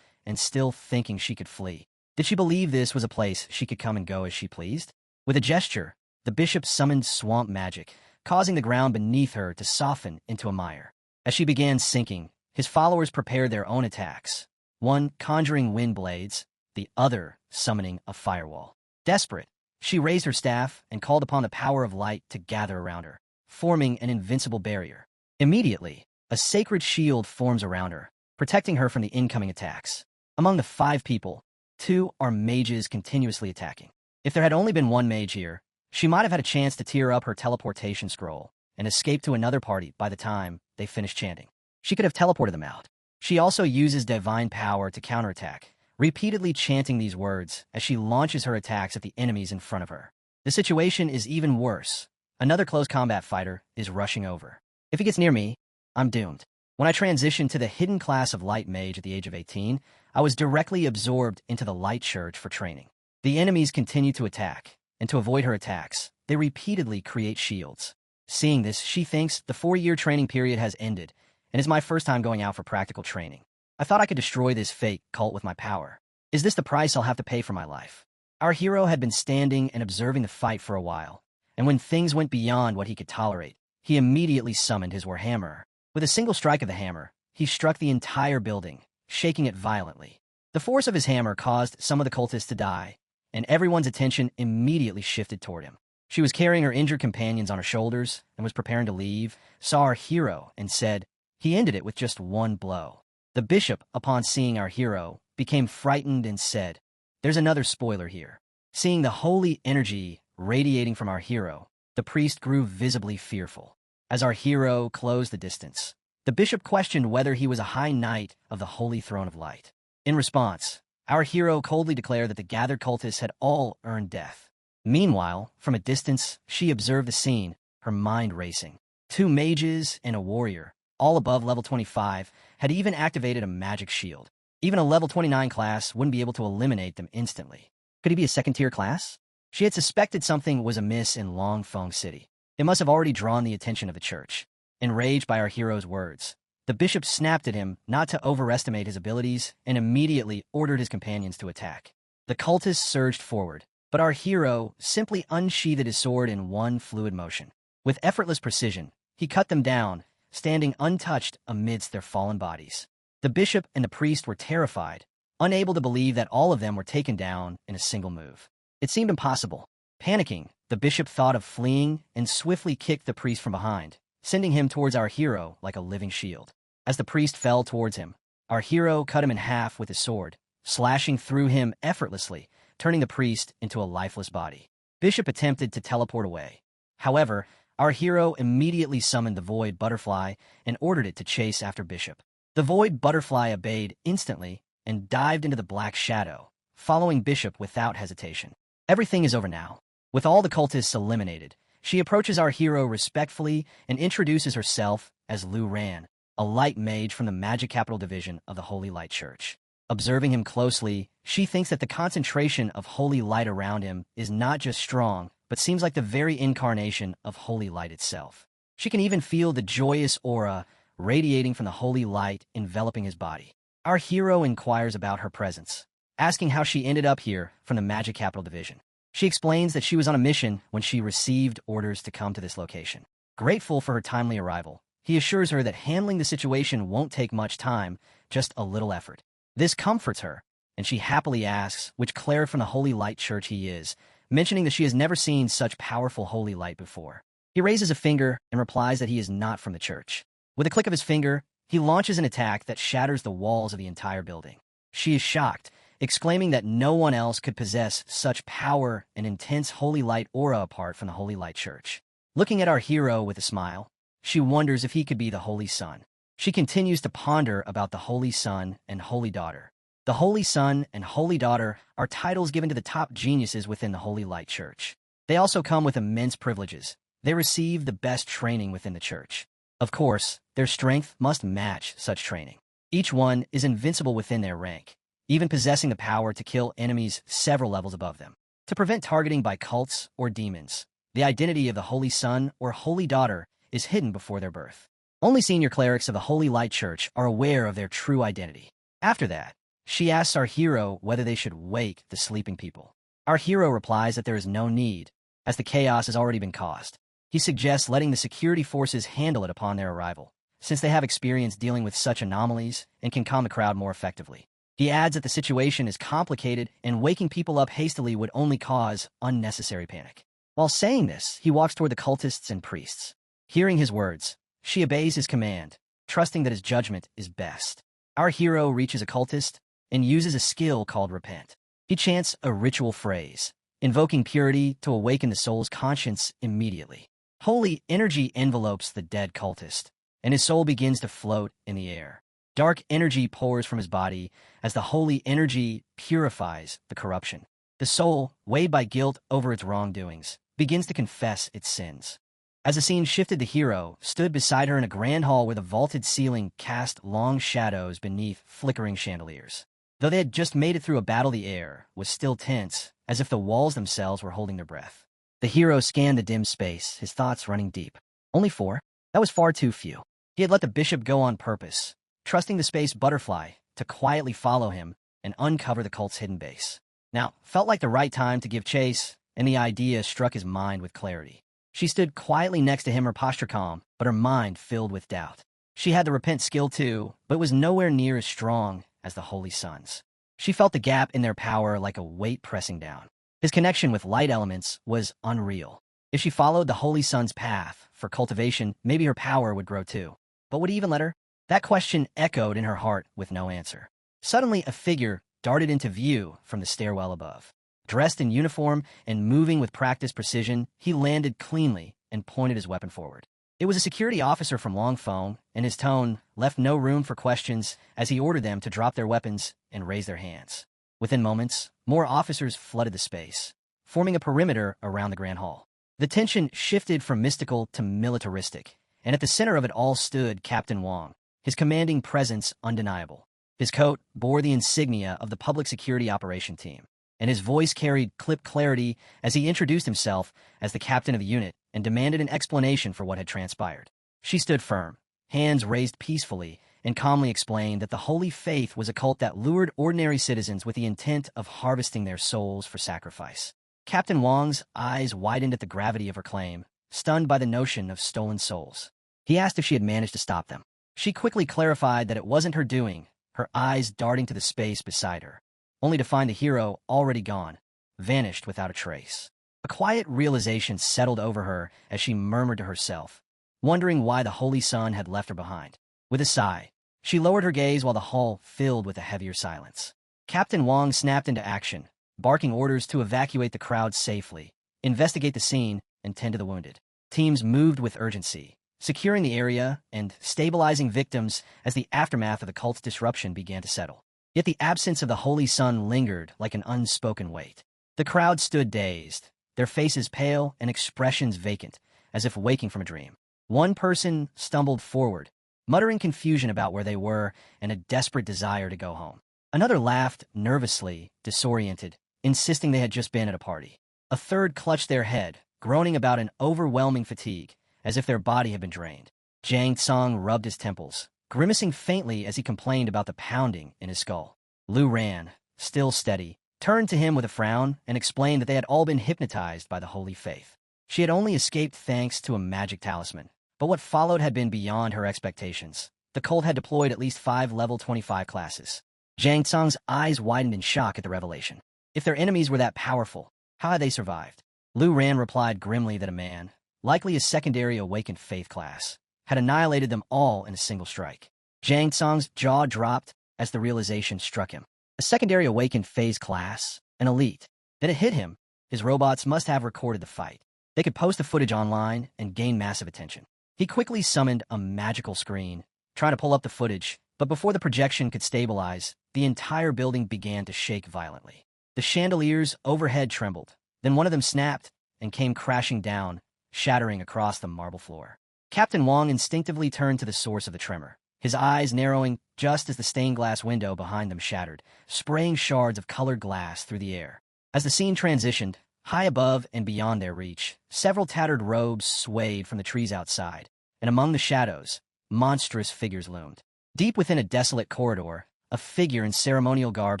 and still thinking she could flee. Did she believe this was a place she could come and go as she pleased? With a gesture, the bishop summoned swamp magic, causing the ground beneath her to soften into a mire. As she began sinking, his followers prepared their own attacks, one conjuring wind blades, the other summoning a firewall. Desperate, she raised her staff and called upon the power of light to gather around her, forming an invincible barrier. Immediately, a sacred shield forms around her, protecting her from the incoming attacks. Among the 5 people, 2 are mages continuously attacking. If there had only been one mage here, she might have had a chance to tear up her teleportation scroll and escape to another party by the time they finished chanting. She could have teleported them out. She also uses divine power to counterattack, repeatedly chanting these words as she launches her attacks at the enemies in front of her. The situation is even worse. Another close combat fighter is rushing over. If he gets near me, I'm doomed. When I transitioned to the hidden class of light mage at the age of 18, I was directly absorbed into the light church for training. The enemies continue to attack, and to avoid her attacks, they repeatedly create shields. Seeing this, she thinks the 4-year training period has ended, and it's my first time going out for practical training. I thought I could destroy this fake cult with my power. Is this the price I'll have to pay for my life? Our hero had been standing and observing the fight for a while, and when things went beyond what he could tolerate, he immediately summoned his warhammer. With a single strike of the hammer, he struck the entire building, shaking it violently. The force of his hammer caused some of the cultists to die, and everyone's attention immediately shifted toward him. She was carrying her injured companions on her shoulders and was preparing to leave, saw our hero, and said, "He ended it with just one blow." The bishop, upon seeing our hero, became frightened and said, "There's another spoiler here." Seeing the holy energy radiating from our hero, the priest grew visibly fearful. As our hero closed the distance, the bishop questioned whether he was a high knight of the Holy Throne of Light. In response, our hero coldly declared that the gathered cultists had all earned death. Meanwhile, from a distance, she observed the scene, her mind racing. 2 mages and a warrior, all above level 25, had even activated a magic shield. Even a level 29 class wouldn't be able to eliminate them instantly. Could he be a second-tier class? She had suspected something was amiss in Longfeng City. It must have already drawn the attention of the church. Enraged by our hero's words, the bishop snapped at him not to overestimate his abilities and immediately ordered his companions to attack. The cultists surged forward, but our hero simply unsheathed his sword in one fluid motion. With effortless precision, he cut them down, standing untouched amidst their fallen bodies. The bishop and the priest were terrified, unable to believe that all of them were taken down in a single move. It seemed impossible. Panicking, the bishop thought of fleeing and swiftly kicked the priest from behind, sending him towards our hero like a living shield. As the priest fell towards him, our hero cut him in half with his sword, slashing through him effortlessly, turning the priest into a lifeless body. Bishop attempted to teleport away. However, our hero immediately summoned the Void Butterfly and ordered it to chase after Bishop. The Void Butterfly obeyed instantly and dived into the black shadow, following Bishop without hesitation. Everything is over now. With all the cultists eliminated, she approaches our hero respectfully and introduces herself as Lu Ran, a light mage from the Magic Capital Division of the Holy Light Church. Observing him closely, she thinks that the concentration of holy light around him is not just strong, but seems like the very incarnation of holy light itself. She can even feel the joyous aura radiating from the holy light enveloping his body. Our hero inquires about her presence, asking how she ended up here from the Magic Capital Division. She explains that she was on a mission when she received orders to come to this location. Grateful for her timely arrival, he assures her that handling the situation won't take much time, just a little effort. This comforts her, and she happily asks which cleric from the Holy Light Church he is, mentioning that she has never seen such powerful holy light before. He raises a finger and replies that he is not from the church. With a click of his finger, he launches an attack that shatters the walls of the entire building. She is shocked, exclaiming that no one else could possess such power and intense holy light aura apart from the Holy Light Church. Looking at our hero with a smile, she wonders if he could be the Holy Son. She continues to ponder about the Holy Son and Holy Daughter. The Holy Son and Holy Daughter are titles given to the top geniuses within the Holy Light Church. They also come with immense privileges. They receive the best training within the church. Of course, their strength must match such training. Each one is invincible within their rank, even possessing the power to kill enemies several levels above them. To prevent targeting by cults or demons, the identity of the Holy Son or Holy Daughter is hidden before their birth. Only senior clerics of the Holy Light Church are aware of their true identity. After that, She asks our hero whether they should wake the sleeping people. Our hero replies that there is no need, as the chaos has already been caused. He suggests letting the security forces handle it upon their arrival, since they have experience dealing with such anomalies and can calm the crowd more effectively. He adds that the situation is complicated and waking people up hastily would only cause unnecessary panic. While saying this, he walks toward the cultists and priests. Hearing his words, she obeys his command, trusting that his judgment is best. Our hero reaches a cultist and uses a skill called Repent. He chants a ritual phrase, invoking purity to awaken the soul's conscience immediately. Holy energy envelopes the dead cultist, and his soul begins to float in the air. Dark energy pours from his body as the holy energy purifies the corruption. The soul, weighed by guilt over its wrongdoings, begins to confess its sins. As the scene shifted, the hero stood beside her in a grand hall where the vaulted ceiling cast long shadows beneath flickering chandeliers. Though they had just made it through a battle, the air was still tense, as if the walls themselves were holding their breath. The hero scanned the dim space, his thoughts running deep. Only 4? That was far too few. He had let the bishop go on purpose, trusting the space butterfly to quietly follow him and uncover the cult's hidden base. Now, felt like the right time to give chase, and the idea struck his mind with clarity. She stood quietly next to him, her posture calm, but her mind filled with doubt. She had the Repent skill too, but was nowhere near as strong as the Holy Sons. She felt the gap in their power like a weight pressing down. His connection with light elements was unreal. If she followed the Holy Sun's path for cultivation, maybe her power would grow too. But would he even let her? That question echoed in her heart with no answer. Suddenly, a figure darted into view from the stairwell above. Dressed in uniform and moving with practiced precision, he landed cleanly and pointed his weapon forward. It was a security officer from Longphone, and his tone left no room for questions as he ordered them to drop their weapons and raise their hands. Within moments, more officers flooded the space, forming a perimeter around the Grand Hall. The tension shifted from mystical to militaristic, and at the center of it all stood Captain Wong, his commanding presence undeniable. His coat bore the insignia of the Public Security Operation Team, and his voice carried clipped clarity as he introduced himself as the captain of the unit and demanded an explanation for what had transpired. She stood firm, hands raised peacefully, and calmly explained that the Holy Faith was a cult that lured ordinary citizens with the intent of harvesting their souls for sacrifice. Captain Wong's eyes widened at the gravity of her claim, stunned by the notion of stolen souls. He asked if she had managed to stop them. She quickly clarified that it wasn't her doing, her eyes darting to the space beside her, only to find the hero already gone, vanished without a trace. A quiet realization settled over her as she murmured to herself, wondering why the Holy Sun had left her behind. With a sigh, she lowered her gaze while the hall filled with a heavier silence. Captain Wong snapped into action, barking orders to evacuate the crowd safely, investigate the scene, and tend to the wounded. Teams moved with urgency, securing the area and stabilizing victims as the aftermath of the cult's disruption began to settle. Yet the absence of the Holy Sun lingered like an unspoken weight. The crowd stood dazed, their faces pale and expressions vacant, as if waking from a dream. One person stumbled forward, muttering confusion about where they were and a desperate desire to go home. Another laughed nervously, disoriented, insisting they had just been at a party. A third clutched their head, groaning about an overwhelming fatigue, as if their body had been drained. Jang Tsong rubbed his temples, grimacing faintly as he complained about the pounding in his skull. Lu Ran, still steady, turned to him with a frown and explained that they had all been hypnotized by the Holy Faith. She had only escaped thanks to a magic talisman, but what followed had been beyond her expectations. The cult had deployed at least 5 level 25 classes. Jang Tsong's eyes widened in shock at the revelation. If their enemies were that powerful, how had they survived? Lu Ran replied grimly that a man, likely a secondary awakened faith class, had annihilated them all in a single strike. Jang Tsong's jaw dropped as the realization struck him. A secondary awakened phase class, an elite. Then it hit him. His robots must have recorded the fight. They could post the footage online and gain massive attention. He quickly summoned a magical screen, trying to pull up the footage, but before the projection could stabilize, the entire building began to shake violently. The chandeliers overhead trembled. Then one of them snapped and came crashing down, shattering across the marble floor. Captain Wong instinctively turned to the source of the tremor, his eyes narrowing just as the stained glass window behind them shattered, spraying shards of colored glass through the air. As the scene transitioned, high above and beyond their reach, several tattered robes swayed from the trees outside, and among the shadows, monstrous figures loomed. Deep within a desolate corridor, A figure in ceremonial garb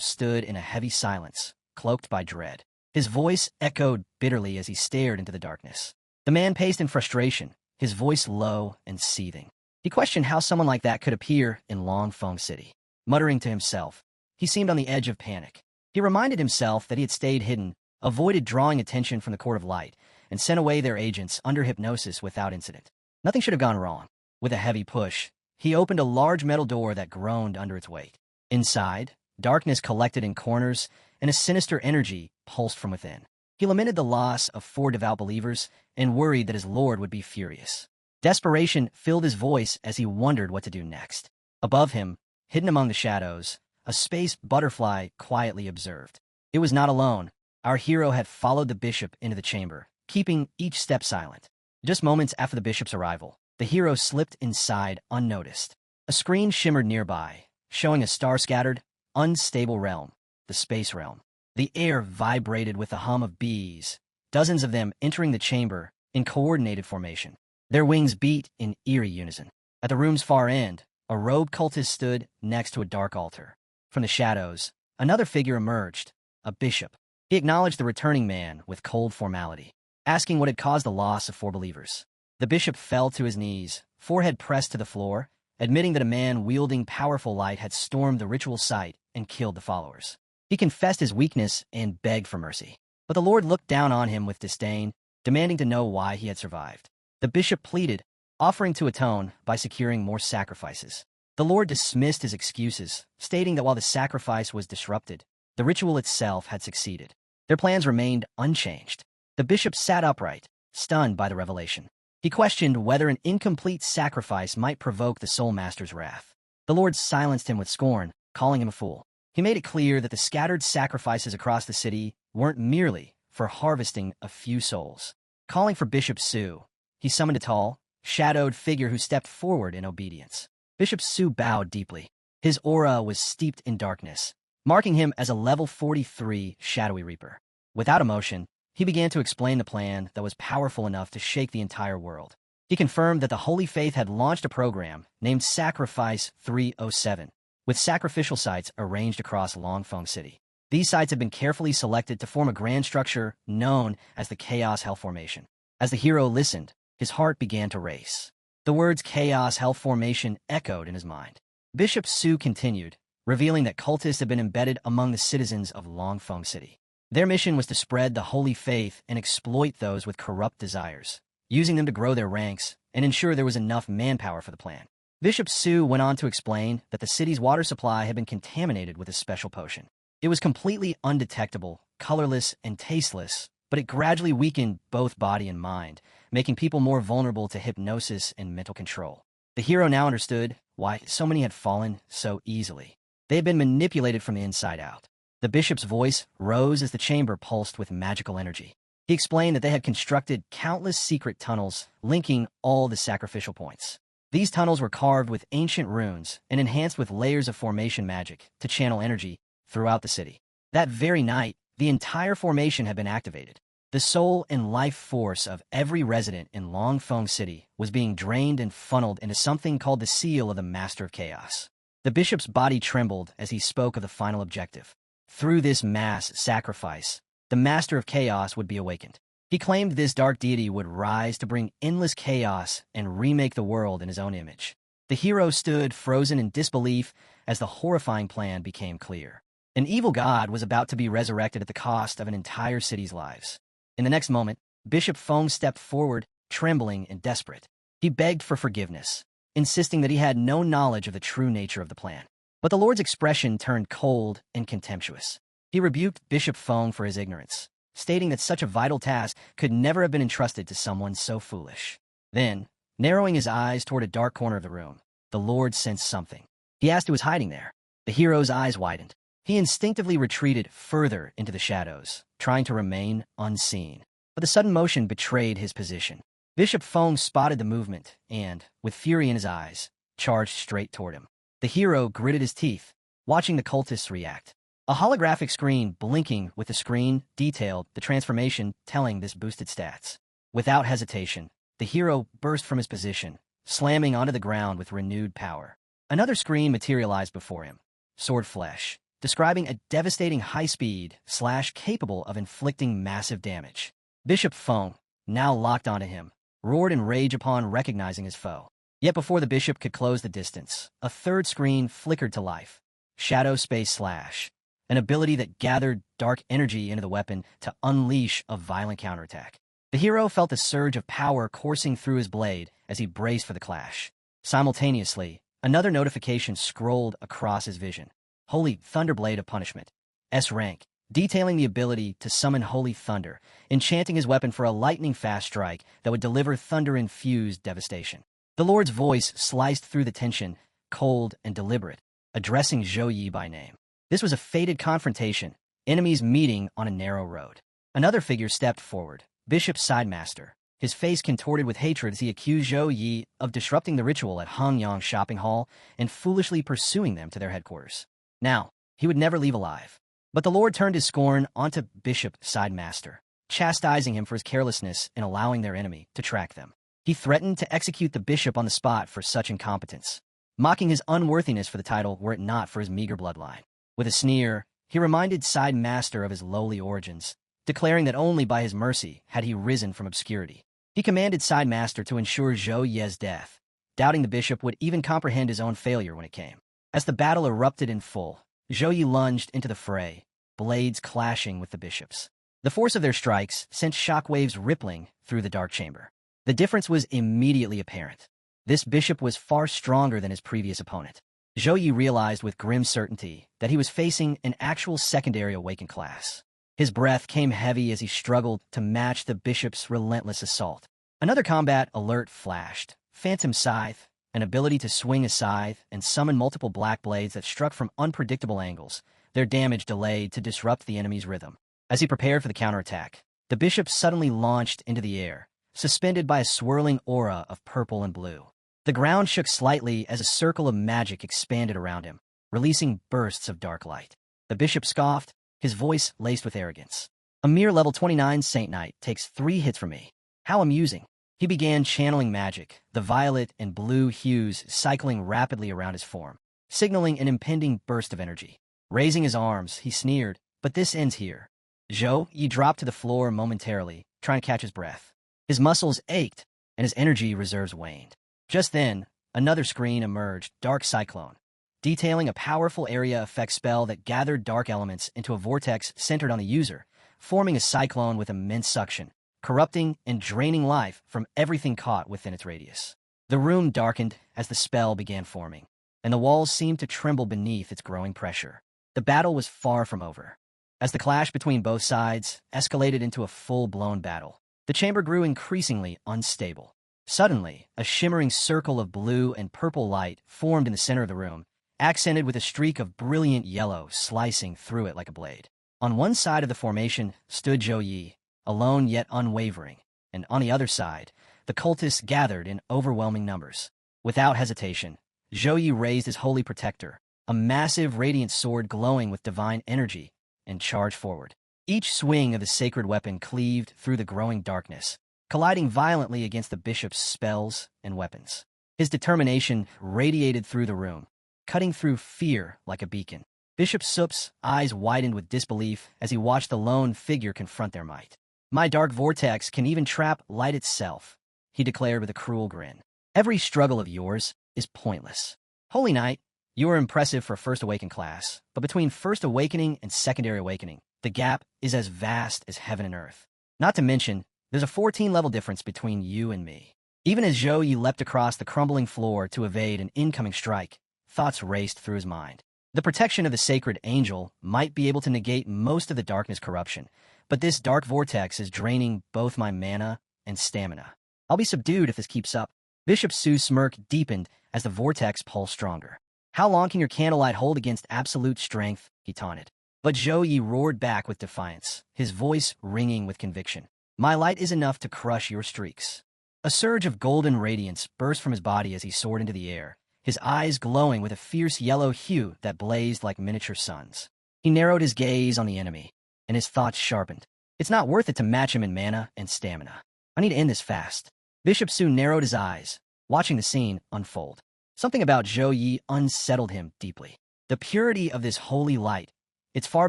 stood in a heavy silence, cloaked by dread. His voice echoed bitterly as he stared into the darkness. The man paced in frustration, his voice low and seething. He questioned how someone like that could appear in Longfeng City. Muttering to himself, he seemed on the edge of panic. He reminded himself that he had stayed hidden, avoided drawing attention from the Court of Light, and sent away their agents under hypnosis without incident. Nothing should have gone wrong. With a heavy push, he opened a large metal door that groaned under its weight. Inside, darkness collected in corners, and a sinister energy pulsed from within. He lamented the loss of 4 devout believers and worried that his lord would be furious. Desperation filled his voice as he wondered what to do next. Above him, hidden among the shadows, a space butterfly quietly observed. It was not alone. Our hero had followed the bishop into the chamber, keeping each step silent. Just moments after the bishop's arrival, the hero slipped inside unnoticed. A screen shimmered nearby, showing a star-scattered, unstable realm, the space realm. The air vibrated with the hum of bees, dozens of them entering the chamber in coordinated formation. Their wings beat in eerie unison. At the room's far end, a robed cultist stood next to a dark altar. From the shadows, another figure emerged, a bishop. He acknowledged the returning man with cold formality, asking what had caused the loss of 4 believers. The bishop fell to his knees, forehead pressed to the floor, admitting that a man wielding powerful light had stormed the ritual site and killed the followers. He confessed his weakness and begged for mercy. But the Lord looked down on him with disdain, demanding to know why he had survived. The bishop pleaded, offering to atone by securing more sacrifices. The Lord dismissed his excuses, stating that while the sacrifice was disrupted, the ritual itself had succeeded. Their plans remained unchanged. The bishop sat upright, stunned by the revelation. He questioned whether an incomplete sacrifice might provoke the Soul Master's wrath. The Lord silenced him with scorn, calling him a fool. He made it clear that the scattered sacrifices across the city weren't merely for harvesting a few souls. Calling for Bishop Su, he summoned a tall, shadowed figure who stepped forward in obedience. Bishop Su bowed deeply. His aura was steeped in darkness, marking him as a level 43 shadowy reaper. Without emotion, he began to explain the plan that was powerful enough to shake the entire world. He confirmed that the Holy Faith had launched a program named Sacrifice 307, with sacrificial sites arranged across Longfeng City. These sites had been carefully selected to form a grand structure known as the Chaos Hell Formation. As the hero listened, his heart began to race. The words Chaos Hell Formation echoed in his mind. Bishop Su continued, revealing that cultists had been embedded among the citizens of Longfeng City. Their mission was to spread the holy faith and exploit those with corrupt desires, using them to grow their ranks and ensure there was enough manpower for the plan. Bishop Su went on to explain that the city's water supply had been contaminated with a special potion. It was completely undetectable, colorless, and tasteless, but it gradually weakened both body and mind, making people more vulnerable to hypnosis and mental control. The hero now understood why so many had fallen so easily. They had been manipulated from the inside out. The bishop's voice rose as the chamber pulsed with magical energy. He explained that they had constructed countless secret tunnels linking all the sacrificial points. These tunnels were carved with ancient runes and enhanced with layers of formation magic to channel energy throughout the city. That very night, the entire formation had been activated. The soul and life force of every resident in Longfeng City was being drained and funneled into something called the Seal of the Master of Chaos. The bishop's body trembled as he spoke of the final objective. Through this mass sacrifice, the Master of Chaos would be awakened. He claimed this dark deity would rise to bring endless chaos and remake the world in his own image. The hero stood frozen in disbelief as the horrifying plan became clear. An evil god was about to be resurrected at the cost of an entire city's lives. In the next moment, Bishop Feng stepped forward, trembling and desperate. He begged for forgiveness, insisting that he had no knowledge of the true nature of the plan. But the Lord's expression turned cold and contemptuous. He rebuked Bishop Feng for his ignorance, stating that such a vital task could never have been entrusted to someone so foolish. Then, narrowing his eyes toward a dark corner of the room, the Lord sensed something. He asked who was hiding there. The hero's eyes widened. He instinctively retreated further into the shadows, trying to remain unseen. But the sudden motion betrayed his position. Bishop Feng spotted the movement and, with fury in his eyes, charged straight toward him. The hero gritted his teeth, watching the cultists react. A holographic screen blinking with the screen detailed the transformation, telling this boosted stats. Without hesitation, the hero burst from his position, slamming onto the ground with renewed power. Another screen materialized before him, sword flesh, describing a devastating high-speed slash capable of inflicting massive damage. Bishop Feng, now locked onto him, roared in rage upon recognizing his foe. Yet before the bishop could close the distance, a third screen flickered to life. Shadow Space Slash, an ability that gathered dark energy into the weapon to unleash a violent counterattack. The hero felt a surge of power coursing through his blade as he braced for the clash. Simultaneously, another notification scrolled across his vision. Holy Thunderblade of Punishment. S rank, detailing the ability to summon Holy Thunder, enchanting his weapon for a lightning-fast strike that would deliver thunder-infused devastation. The Lord's voice sliced through the tension, cold and deliberate, addressing Zhou Yi by name. This was a fated confrontation, enemies meeting on a narrow road. Another figure stepped forward, Bishop Sidemaster, his face contorted with hatred as he accused Zhou Yi of disrupting the ritual at Hongyang Shopping Hall and foolishly pursuing them to their headquarters. Now, he would never leave alive. But the Lord turned his scorn onto Bishop Sidemaster, chastising him for his carelessness in allowing their enemy to track them. He threatened to execute the bishop on the spot for such incompetence, mocking his unworthiness for the title were it not for his meager bloodline. With a sneer, he reminded Sidemaster of his lowly origins, declaring that only by his mercy had he risen from obscurity. He commanded Sidemaster to ensure Zhou Ye's death, doubting the bishop would even comprehend his own failure when it came. As the battle erupted in full, Zhou Yi lunged into the fray, blades clashing with the bishop's. The force of their strikes sent shockwaves rippling through the dark chamber. The difference was immediately apparent. This bishop was far stronger than his previous opponent. Zhou Yi realized with grim certainty that he was facing an actual secondary awakened class. His breath came heavy as he struggled to match the bishop's relentless assault. Another combat alert flashed. Phantom Scythe, an ability to swing a scythe and summon multiple black blades that struck from unpredictable angles, their damage delayed to disrupt the enemy's rhythm. As he prepared for the counterattack, the bishop suddenly launched into the air, suspended by a swirling aura of purple and blue. The ground shook slightly as a circle of magic expanded around him, releasing bursts of dark light. The bishop scoffed, his voice laced with arrogance. A mere level 29 Saint Knight takes 3 hits from me. How amusing. He began channeling magic, the violet and blue hues cycling rapidly around his form, signaling an impending burst of energy. Raising his arms, he sneered, "But this ends here." Zhou Yi dropped to the floor momentarily, trying to catch his breath. His muscles ached, and his energy reserves waned. Just then, another screen emerged, Dark Cyclone, detailing a powerful area effect spell that gathered dark elements into a vortex centered on the user, forming a cyclone with immense suction, corrupting and draining life from everything caught within its radius. The room darkened as the spell began forming, and the walls seemed to tremble beneath its growing pressure. The battle was far from over. As the clash between both sides escalated into a full-blown battle, the chamber grew increasingly unstable. Suddenly, a shimmering circle of blue and purple light formed in the center of the room, accented with a streak of brilliant yellow slicing through it like a blade. On one side of the formation stood Zhou Yi, alone yet unwavering, and on the other side, the cultists gathered in overwhelming numbers. Without hesitation, Zhou Yi raised his holy protector, a massive radiant sword glowing with divine energy, and charged forward. Each swing of the sacred weapon cleaved through the growing darkness, colliding violently against the bishop's spells and weapons. His determination radiated through the room, cutting through fear like a beacon. Bishop Sup's eyes widened with disbelief as he watched the lone figure confront their might. "My dark vortex can even trap light itself," he declared with a cruel grin. "Every struggle of yours is pointless. Holy Knight, you are impressive for a First Awakened class, but between First Awakening and Secondary Awakening, the gap is as vast as heaven and earth. Not to mention, there's a 14-level difference between you and me." Even as Zhou Yi leapt across the crumbling floor to evade an incoming strike, thoughts raced through his mind. The protection of the sacred angel might be able to negate most of the darkness corruption, but this dark vortex is draining both my mana and stamina. I'll be subdued if this keeps up. Bishop Su's smirk deepened as the vortex pulsed stronger. "How long can your candlelight hold against absolute strength?" he taunted. But Zhou Yi roared back with defiance, his voice ringing with conviction. "My light is enough to crush your streaks." A surge of golden radiance burst from his body as he soared into the air, his eyes glowing with a fierce yellow hue that blazed like miniature suns. He narrowed his gaze on the enemy, and his thoughts sharpened. It's not worth it to match him in mana and stamina. I need to end this fast. Bishop Su narrowed his eyes, watching the scene unfold. Something about Zhou Yi unsettled him deeply. The purity of this holy light, it's far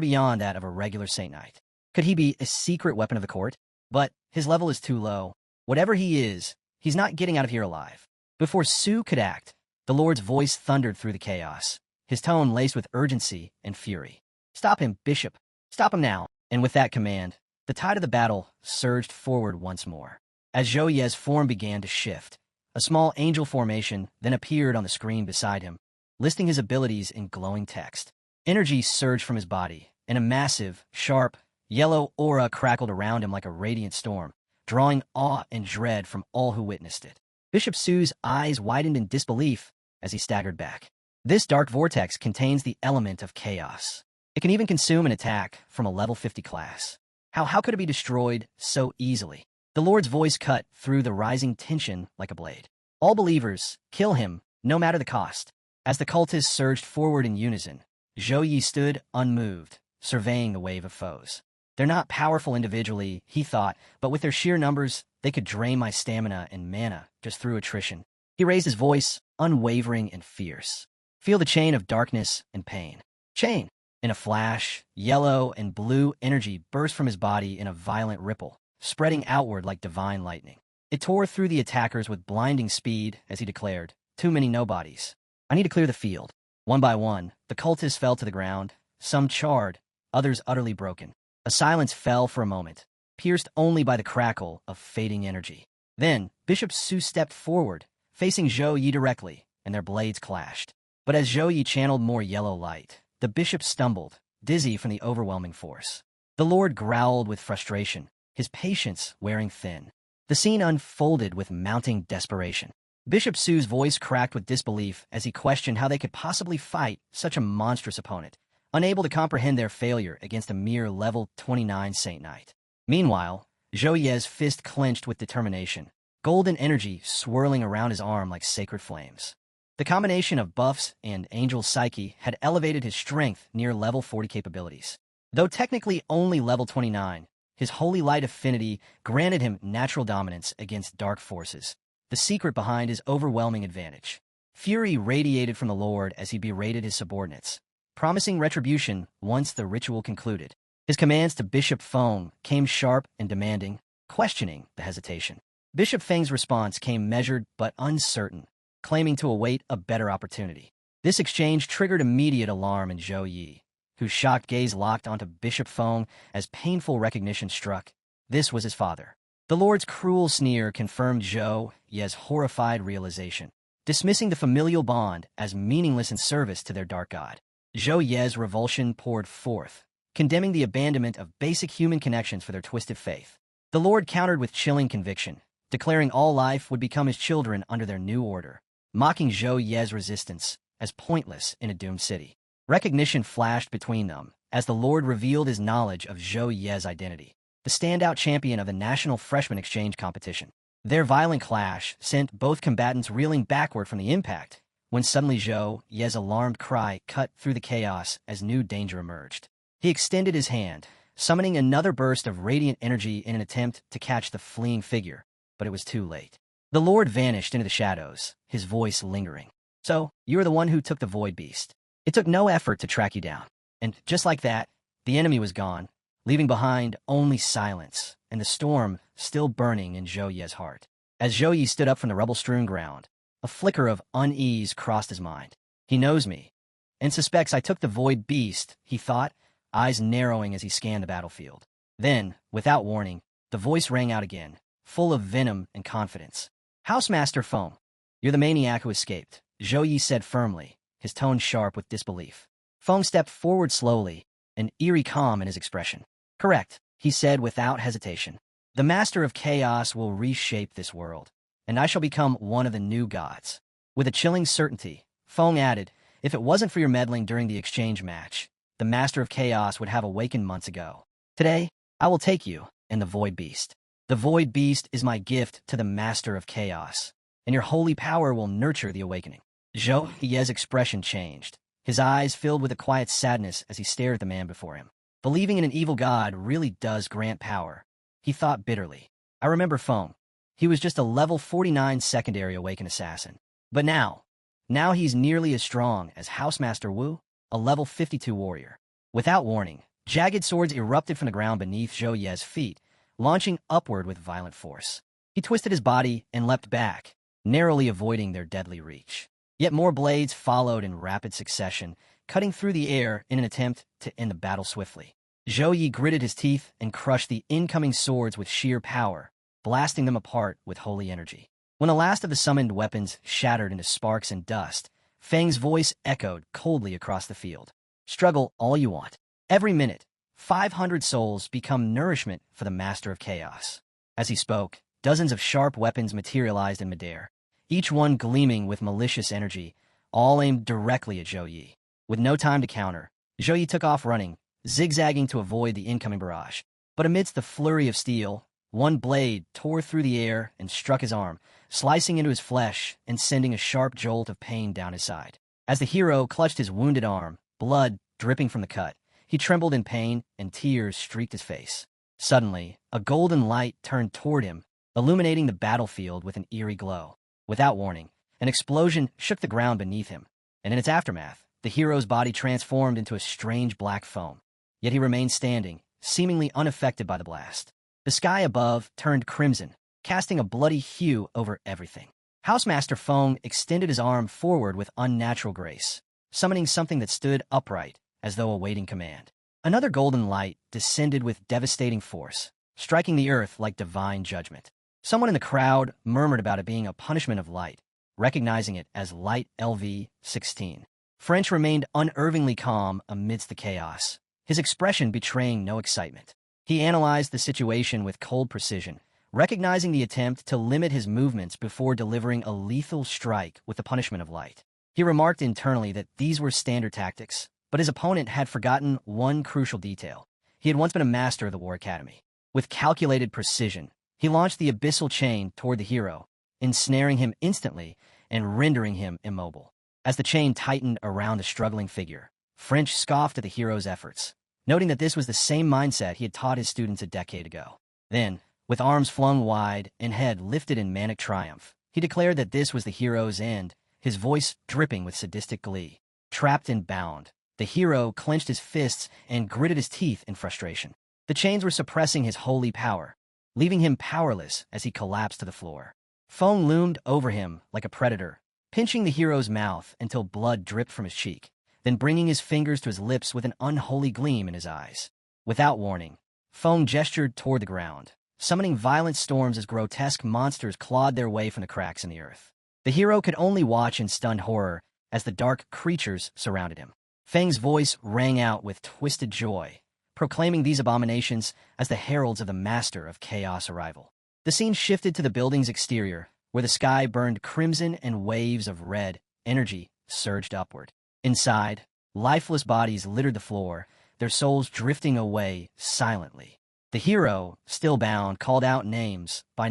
beyond that of a regular Saint Knight. Could he be a secret weapon of the court? But his level is too low. Whatever he is, he's not getting out of here alive. Before Su could act, the Lord's voice thundered through the chaos, his tone laced with urgency and fury. "Stop him, Bishop. Stop him now." And with that command, the tide of the battle surged forward once more. As Zhou Ye's form began to shift, a small angel formation then appeared on the screen beside him, listing his abilities in glowing text. Energy surged from his body, and a massive, sharp, yellow aura crackled around him like a radiant storm, drawing awe and dread from all who witnessed it. Bishop Su's eyes widened in disbelief as he staggered back. This dark vortex contains the element of chaos. It can even consume an attack from a level 50 class. How could it be destroyed so easily? The Lord's voice cut through the rising tension like a blade. All believers, kill him, no matter the cost. As the cultists surged forward in unison, Zhou Yi stood unmoved, surveying the wave of foes. They're not powerful individually, he thought, but with their sheer numbers, they could drain my stamina and mana just through attrition. He raised his voice, unwavering and fierce. Feel the chain of darkness and pain. Chain! In a flash, yellow and blue energy burst from his body in a violent ripple, spreading outward like divine lightning. It tore through the attackers with blinding speed as he declared, "Too many nobodies. I need to clear the field." One by one, the cultists fell to the ground, some charred, others utterly broken. A silence fell for a moment, pierced only by the crackle of fading energy. Then, Bishop Su stepped forward, facing Zhou Yi directly, and their blades clashed. But as Zhou Yi channeled more yellow light, the bishop stumbled, dizzy from the overwhelming force. The Lord growled with frustration, his patience wearing thin. The scene unfolded with mounting desperation. Bishop Su's voice cracked with disbelief as he questioned how they could possibly fight such a monstrous opponent, unable to comprehend their failure against a mere level 29 Saint Knight. Meanwhile, Zhou Ye's fist clenched with determination, golden energy swirling around his arm like sacred flames. The combination of buffs and Angel Psyche had elevated his strength near level 40 capabilities. Though technically only level 29, his holy light affinity granted him natural dominance against dark forces, the secret behind his overwhelming advantage. Fury radiated from the Lord as he berated his subordinates, promising retribution once the ritual concluded. His commands to Bishop Feng came sharp and demanding, questioning the hesitation. Bishop Feng's response came measured but uncertain, claiming to await a better opportunity. This exchange triggered immediate alarm in Zhou Yi, whose shocked gaze locked onto Bishop Feng as painful recognition struck. This was his father. The Lord's cruel sneer confirmed Zhou Yi's horrified realization, dismissing the familial bond as meaningless in service to their dark god. Zhou Yi's revulsion poured forth, condemning the abandonment of basic human connections for their twisted faith. The Lord countered with chilling conviction, declaring all life would become his children under their new order, mocking Zhou Ye's resistance as pointless in a doomed city. Recognition flashed between them as the Lord revealed his knowledge of Zhou Ye's identity, the standout champion of the National Freshman Exchange competition. Their violent clash sent both combatants reeling backward from the impact, when suddenly Zhou Ye's alarmed cry cut through the chaos as new danger emerged. He extended his hand, summoning another burst of radiant energy in an attempt to catch the fleeing figure, but it was too late. The Lord vanished into the shadows, his voice lingering. "So, you are the one who took the Void Beast. It took no effort to track you down." And just like that, the enemy was gone, leaving behind only silence and the storm still burning in Zhou Ye's heart. As Zhou Yi stood up from the rubble-strewn ground, a flicker of unease crossed his mind. He knows me, and suspects I took the Void Beast, he thought, eyes narrowing as he scanned the battlefield. Then, without warning, the voice rang out again, full of venom and confidence. "Housemaster Feng, you're the maniac who escaped," Zhou Yi said firmly, his tone sharp with disbelief. Feng stepped forward slowly, an eerie calm in his expression. "Correct," he said without hesitation. "The Master of Chaos will reshape this world, and I shall become one of the new gods." With a chilling certainty, Feng added, "If it wasn't for your meddling during the exchange match, the Master of Chaos would have awakened months ago. Today, I will take you and the Void Beast. The Void Beast is my gift to the Master of Chaos, and your holy power will nurture the awakening." Zhou Ye's expression changed. His eyes filled with a quiet sadness as he stared at the man before him. Believing in an evil god really does grant power, he thought bitterly. I remember Feng. He was just a level 49 secondary awakened assassin. But now he's nearly as strong as Housemaster Wu. a level 52 warrior. Without warning, jagged swords erupted from the ground beneath Zhou Ye's feet, launching upward with violent force. He twisted his body and leapt back, narrowly avoiding their deadly reach. Yet more blades followed in rapid succession, cutting through the air in an attempt to end the battle swiftly. Zhou Ye gritted his teeth and crushed the incoming swords with sheer power, blasting them apart with holy energy. When the last of the summoned weapons shattered into sparks and dust, Fang's voice echoed coldly across the field. Struggle all you want. Every minute, 500 souls become nourishment for the Master of Chaos. As he spoke, dozens of sharp weapons materialized in midair, each one gleaming with malicious energy, all aimed directly at Zhou Ye. With no time to counter, Zhou Ye took off running, zigzagging to avoid the incoming barrage. But amidst the flurry of steel, one blade tore through the air and struck his arm, slicing into his flesh and sending a sharp jolt of pain down his side. As the hero clutched his wounded arm, blood dripping from the cut, he trembled in pain and tears streaked his face. Suddenly, a golden light turned toward him, illuminating the battlefield with an eerie glow. Without warning, an explosion shook the ground beneath him, and in its aftermath, the hero's body transformed into a strange black foam. Yet he remained standing, seemingly unaffected by the blast. The sky above turned crimson, casting a bloody hue over everything. Housemaster Feng extended his arm forward with unnatural grace, summoning something that stood upright, as though awaiting command. Another golden light descended with devastating force, striking the earth like divine judgment. Someone in the crowd murmured about it being a punishment of light, recognizing it as Light LV-16. French remained unervingly calm amidst the chaos, his expression betraying no excitement. He analyzed the situation with cold precision, recognizing the attempt to limit his movements before delivering a lethal strike with the punishment of light. He remarked internally that these were standard tactics, but his opponent had forgotten one crucial detail. He had once been a master of the War Academy. With calculated precision, he launched the abyssal chain toward the hero, ensnaring him instantly and rendering him immobile. As the chain tightened around the struggling figure, French scoffed at the hero's efforts, noting that this was the same mindset he had taught his students a decade ago. Then, with arms flung wide and head lifted in manic triumph, he declared that this was the hero's end, his voice dripping with sadistic glee. Trapped and bound, the hero clenched his fists and gritted his teeth in frustration. The chains were suppressing his holy power, leaving him powerless as he collapsed to the floor. Feng loomed over him like a predator, pinching the hero's mouth until blood dripped from his cheek, then bringing his fingers to his lips with an unholy gleam in his eyes. Without warning, Feng gestured toward the ground, summoning violent storms as grotesque monsters clawed their way from the cracks in the earth. The hero could only watch in stunned horror as the dark creatures surrounded him. Feng's voice rang out with twisted joy, proclaiming these abominations as the heralds of the Master of Chaos' arrival. The scene shifted to the building's exterior, where the sky burned crimson and waves of red energy surged upward. Inside, lifeless bodies littered the floor, their souls drifting away silently. The hero, still bound, called out names by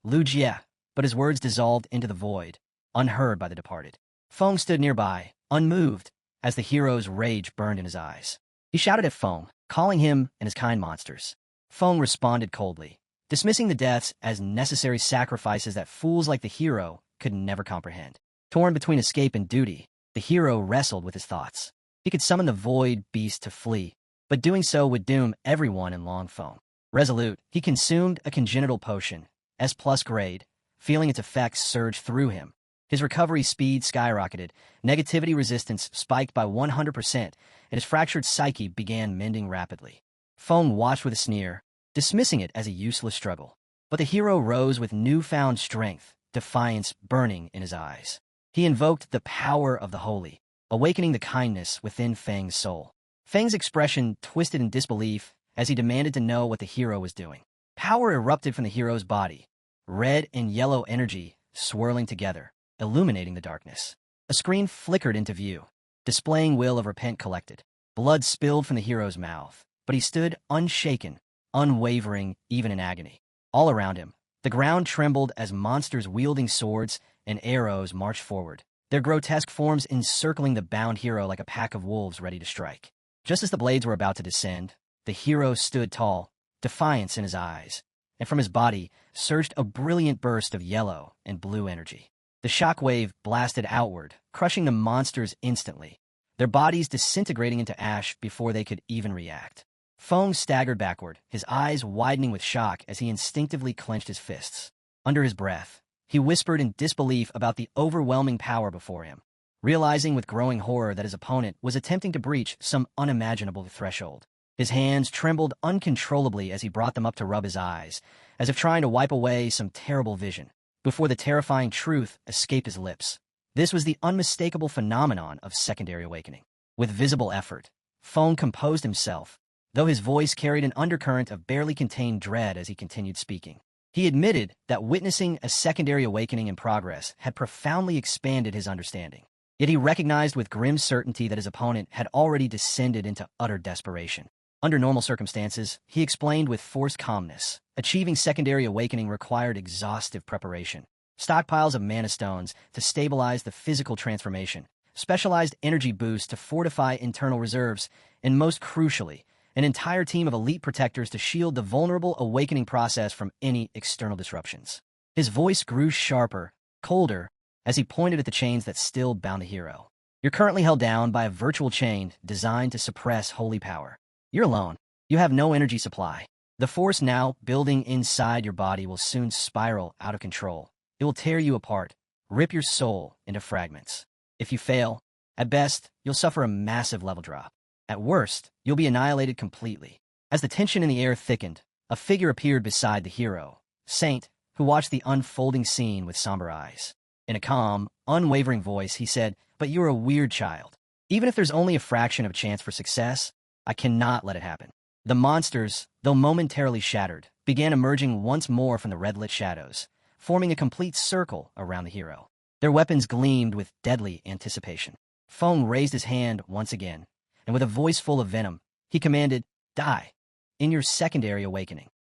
Lu Jie, but his words dissolved into the void, unheard by the departed. Feng stood nearby, unmoved, as the hero's rage burned in his eyes. He shouted at Feng, calling him and his kind monsters. Feng responded coldly, dismissing the deaths as necessary sacrifices that fools like the hero could never comprehend. Torn between escape and duty, the hero wrestled with his thoughts. He could summon the void beast to flee, but doing so would doom everyone in Longfeng. Resolute, he consumed a congenital potion, S+ grade, feeling its effects surge through him. His recovery speed skyrocketed, negativity resistance spiked by 100%, and his fractured psyche began mending rapidly. Feng watched with a sneer, dismissing it as a useless struggle. But the hero rose with newfound strength, defiance burning in his eyes. He invoked the power of the holy, awakening the kindness within Feng's soul. Feng's expression twisted in disbelief as he demanded to know what the hero was doing. Power erupted from the hero's body, red and yellow energy swirling together, illuminating the darkness. A screen flickered into view, displaying Will of Repent collected. Blood spilled from the hero's mouth, but he stood unshaken, unwavering even in agony. All around him, the ground trembled as monsters wielding swords and arrows marched forward, their grotesque forms encircling the bound hero like a pack of wolves ready to strike. Just as the blades were about to descend, the hero stood tall, defiance in his eyes, and from his body surged a brilliant burst of yellow and blue energy. The shockwave blasted outward, crushing the monsters instantly, their bodies disintegrating into ash before they could even react. Feng staggered backward, his eyes widening with shock as he instinctively clenched his fists. Under his breath, he whispered in disbelief about the overwhelming power before him, realizing with growing horror that his opponent was attempting to breach some unimaginable threshold. His hands trembled uncontrollably as he brought them up to rub his eyes, as if trying to wipe away some terrible vision, before the terrifying truth escaped his lips. This was the unmistakable phenomenon of secondary awakening. With visible effort, Feng composed himself, though his voice carried an undercurrent of barely contained dread as he continued speaking. He admitted that witnessing a secondary awakening in progress had profoundly expanded his understanding. Yet he recognized with grim certainty that his opponent had already descended into utter desperation. Under normal circumstances, he explained with forced calmness, achieving secondary awakening required exhaustive preparation. Stockpiles of mana stones to stabilize the physical transformation, specialized energy boosts to fortify internal reserves, and most crucially, an entire team of elite protectors to shield the vulnerable awakening process from any external disruptions. His voice grew sharper, colder, as he pointed at the chains that still bound the hero. You're currently held down by a virtual chain designed to suppress holy power. You're alone. You have no energy supply. The force now building inside your body will soon spiral out of control. It will tear you apart, rip your soul into fragments. If you fail, at best, you'll suffer a massive level drop. At worst, you'll be annihilated completely. As the tension in the air thickened, a figure appeared beside the hero, Saint, who watched the unfolding scene with somber eyes. In a calm, unwavering voice, he said, "But you're a weird child. Even if there's only a fraction of a chance for success, I cannot let it happen." The monsters, though momentarily shattered, began emerging once more from the red-lit shadows, forming a complete circle around the hero. Their weapons gleamed with deadly anticipation. Feng raised his hand once again, and with a voice full of venom, he commanded, "Die, in your secondary awakening."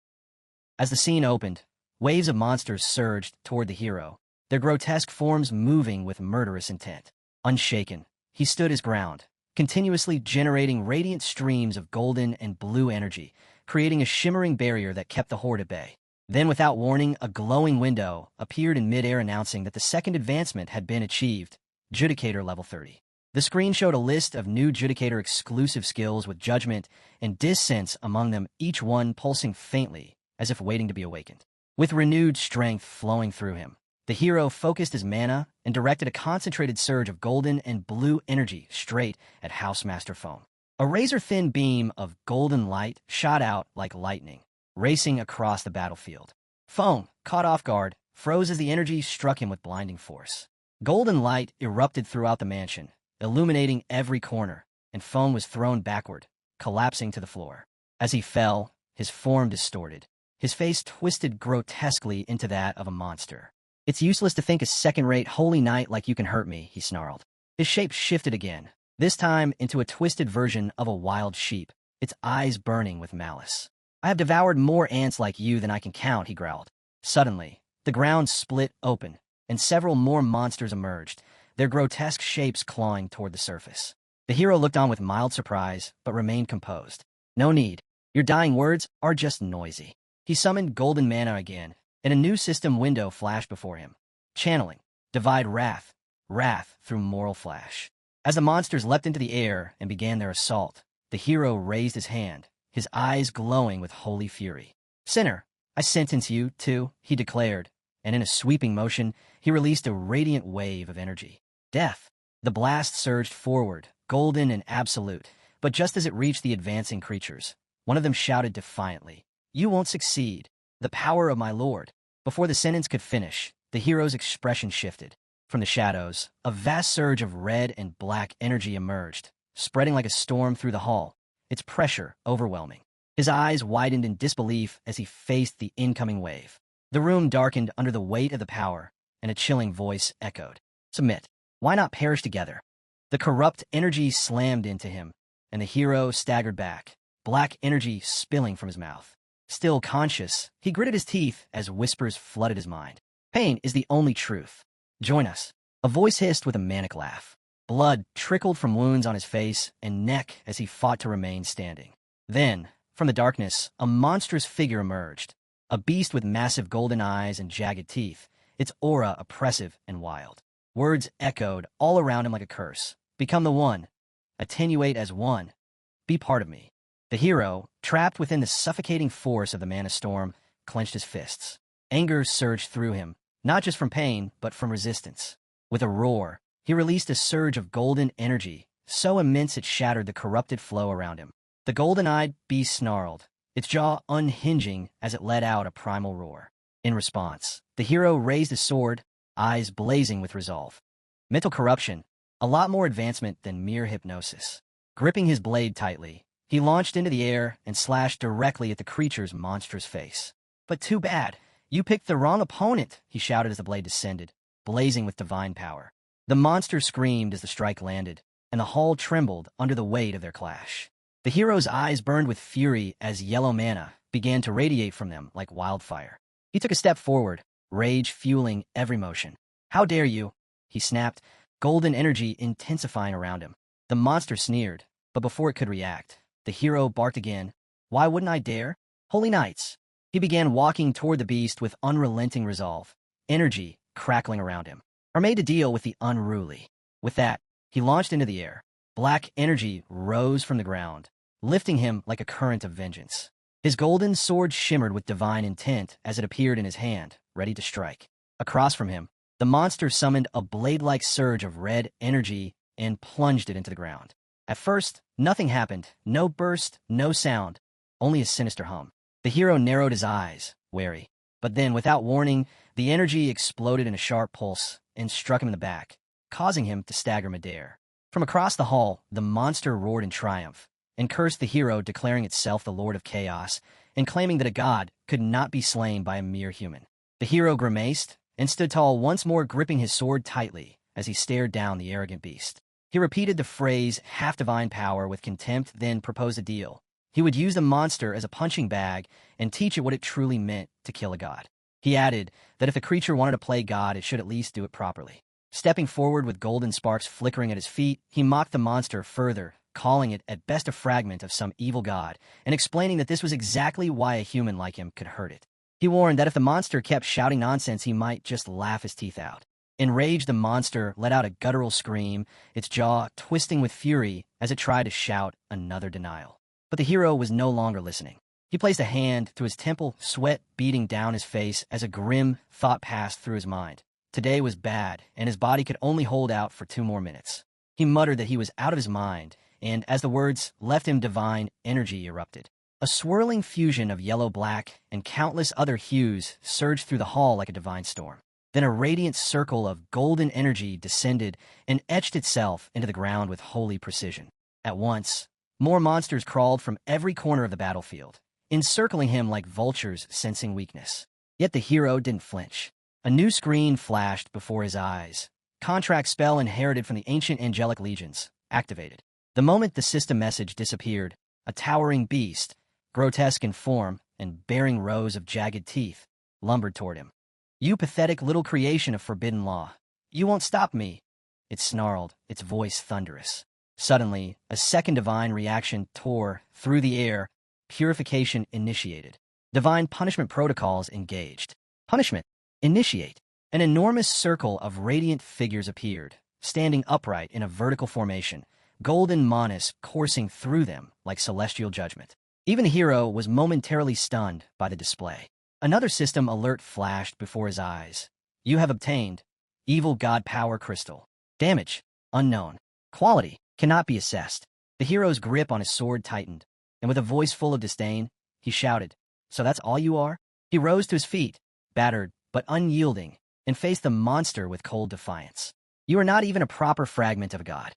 As the scene opened, waves of monsters surged toward the hero, their grotesque forms moving with murderous intent. Unshaken, he stood his ground, continuously generating radiant streams of golden and blue energy, creating a shimmering barrier that kept the horde at bay. Then, without warning, a glowing window appeared in midair announcing that the second advancement had been achieved, Judicator level 30. The screen showed a list of new Judicator exclusive skills with judgment and dissonance among them, each one pulsing faintly, as if waiting to be awakened. With renewed strength flowing through him, the hero focused his mana and directed a concentrated surge of golden and blue energy straight at Housemaster Feng. A razor-thin beam of golden light shot out like lightning, racing across the battlefield. Feng, caught off guard, froze as the energy struck him with blinding force. Golden light erupted throughout the mansion, illuminating every corner, and Feng was thrown backward, collapsing to the floor. As he fell, his form distorted, his face twisted grotesquely into that of a monster. "It's useless to think a second-rate holy knight like you can hurt me," he snarled. His shape shifted again, this time into a twisted version of a wild sheep, its eyes burning with malice. "I have devoured more ants like you than I can count," he growled. Suddenly, the ground split open, and several more monsters emerged, their grotesque shapes clawing toward the surface. The hero looked on with mild surprise, but remained composed. "No need. Your dying words are just noisy." He summoned golden mana again, and a new system window flashed before him. Channeling, divide wrath, wrath through moral flash. As the monsters leapt into the air and began their assault, the hero raised his hand, his eyes glowing with holy fury. "Sinner, I sentence you to," he declared, and in a sweeping motion, he released a radiant wave of energy. Death. The blast surged forward, golden and absolute, but just as it reached the advancing creatures, one of them shouted defiantly, "You won't succeed. The power of my lord." Before the sentence could finish, the hero's expression shifted. From the shadows, a vast surge of red and black energy emerged, spreading like a storm through the hall, its pressure overwhelming. His eyes widened in disbelief as he faced the incoming wave. The room darkened under the weight of the power, and a chilling voice echoed, "Submit. Why not perish together?" The corrupt energy slammed into him, and the hero staggered back, black energy spilling from his mouth. Still conscious, he gritted his teeth as whispers flooded his mind. "Pain is the only truth. Join us." A voice hissed with a manic laugh. Blood trickled from wounds on his face and neck as he fought to remain standing. Then, from the darkness, a monstrous figure emerged, a beast with massive golden eyes and jagged teeth, its aura oppressive and wild. Words echoed all around him like a curse. "Become the one. attenuate as one. Be part of me. The hero, trapped within the suffocating force of the mana storm, clenched his fists. Anger surged through him, not just from pain, but from resistance. With a roar, he released a surge of golden energy, so immense it shattered the corrupted flow around him. The golden-eyed beast snarled, its jaw unhinging as it let out a primal roar. In response, the hero raised his sword, eyes blazing with resolve. Mental corruption, a lot more advancement than mere hypnosis. Gripping his blade tightly, he launched into the air and slashed directly at the creature's monstrous face. But too bad. You picked the wrong opponent, he shouted as the blade descended, blazing with divine power. The monster screamed as the strike landed, and the hall trembled under the weight of their clash. The hero's eyes burned with fury as yellow mana began to radiate from them like wildfire. He took a step forward, rage fueling every motion. How dare you? He snapped, golden energy intensifying around him. The monster sneered, but before it could react, the hero barked again. Why wouldn't I dare? Holy Knights! He began walking toward the beast with unrelenting resolve, energy crackling around him. Are made to deal with the unruly. With that, he launched into the air. Black energy rose from the ground, lifting him like a current of vengeance. His golden sword shimmered with divine intent as it appeared in his hand, ready to strike. Across from him, the monster summoned a blade-like surge of red energy and plunged it into the ground. At first, nothing happened. No burst, no sound, only a sinister hum. The hero narrowed his eyes, wary. But then, without warning, the energy exploded in a sharp pulse and struck him in the back, causing him to stagger midair. From across the hall, the monster roared in triumph and cursed the hero, declaring itself the Lord of Chaos and claiming that a god could not be slain by a mere human. The hero grimaced and stood tall, once more gripping his sword tightly as he stared down the arrogant beast. He repeated the phrase, half-divine power, with contempt, then proposed a deal. He would use the monster as a punching bag and teach it what it truly meant to kill a god. He added that if the creature wanted to play God, it should at least do it properly. Stepping forward with golden sparks flickering at his feet, he mocked the monster further, calling it at best a fragment of some evil god, and explaining that this was exactly why a human like him could hurt it. He warned that if the monster kept shouting nonsense, he might just laugh his teeth out. Enraged, the monster let out a guttural scream, its jaw twisting with fury as it tried to shout another denial. But the hero was no longer listening. He placed a hand to his temple, sweat beating down his face as a grim thought passed through his mind. Today was bad, and his body could only hold out for 2 more minutes. He muttered that he was out of his mind, and as the words left him, divine energy erupted. A swirling fusion of yellow-black and countless other hues surged through the hall like a divine storm. Then a radiant circle of golden energy descended and etched itself into the ground with holy precision. At once, more monsters crawled from every corner of the battlefield, encircling him like vultures sensing weakness. Yet the hero didn't flinch. A new screen flashed before his eyes. Contract spell inherited from the ancient angelic legions, activated. The moment the system message disappeared, a towering beast, grotesque in form and bearing rows of jagged teeth, lumbered toward him. You pathetic little creation of forbidden law. You won't stop me, it snarled, its voice thunderous. Suddenly, a second divine reaction tore through the air. Purification initiated. Divine punishment protocols engaged. Punishment. Initiate. An enormous circle of radiant figures appeared, standing upright in a vertical formation, golden manas coursing through them like celestial judgment. Even the hero was momentarily stunned by the display. Another system alert flashed before his eyes. You have obtained Evil God Power Crystal. Damage. Unknown. Quality. Cannot be assessed. The hero's grip on his sword tightened, and with a voice full of disdain, he shouted, So that's all you are? He rose to his feet, battered but unyielding, and faced the monster with cold defiance. You are not even a proper fragment of a god.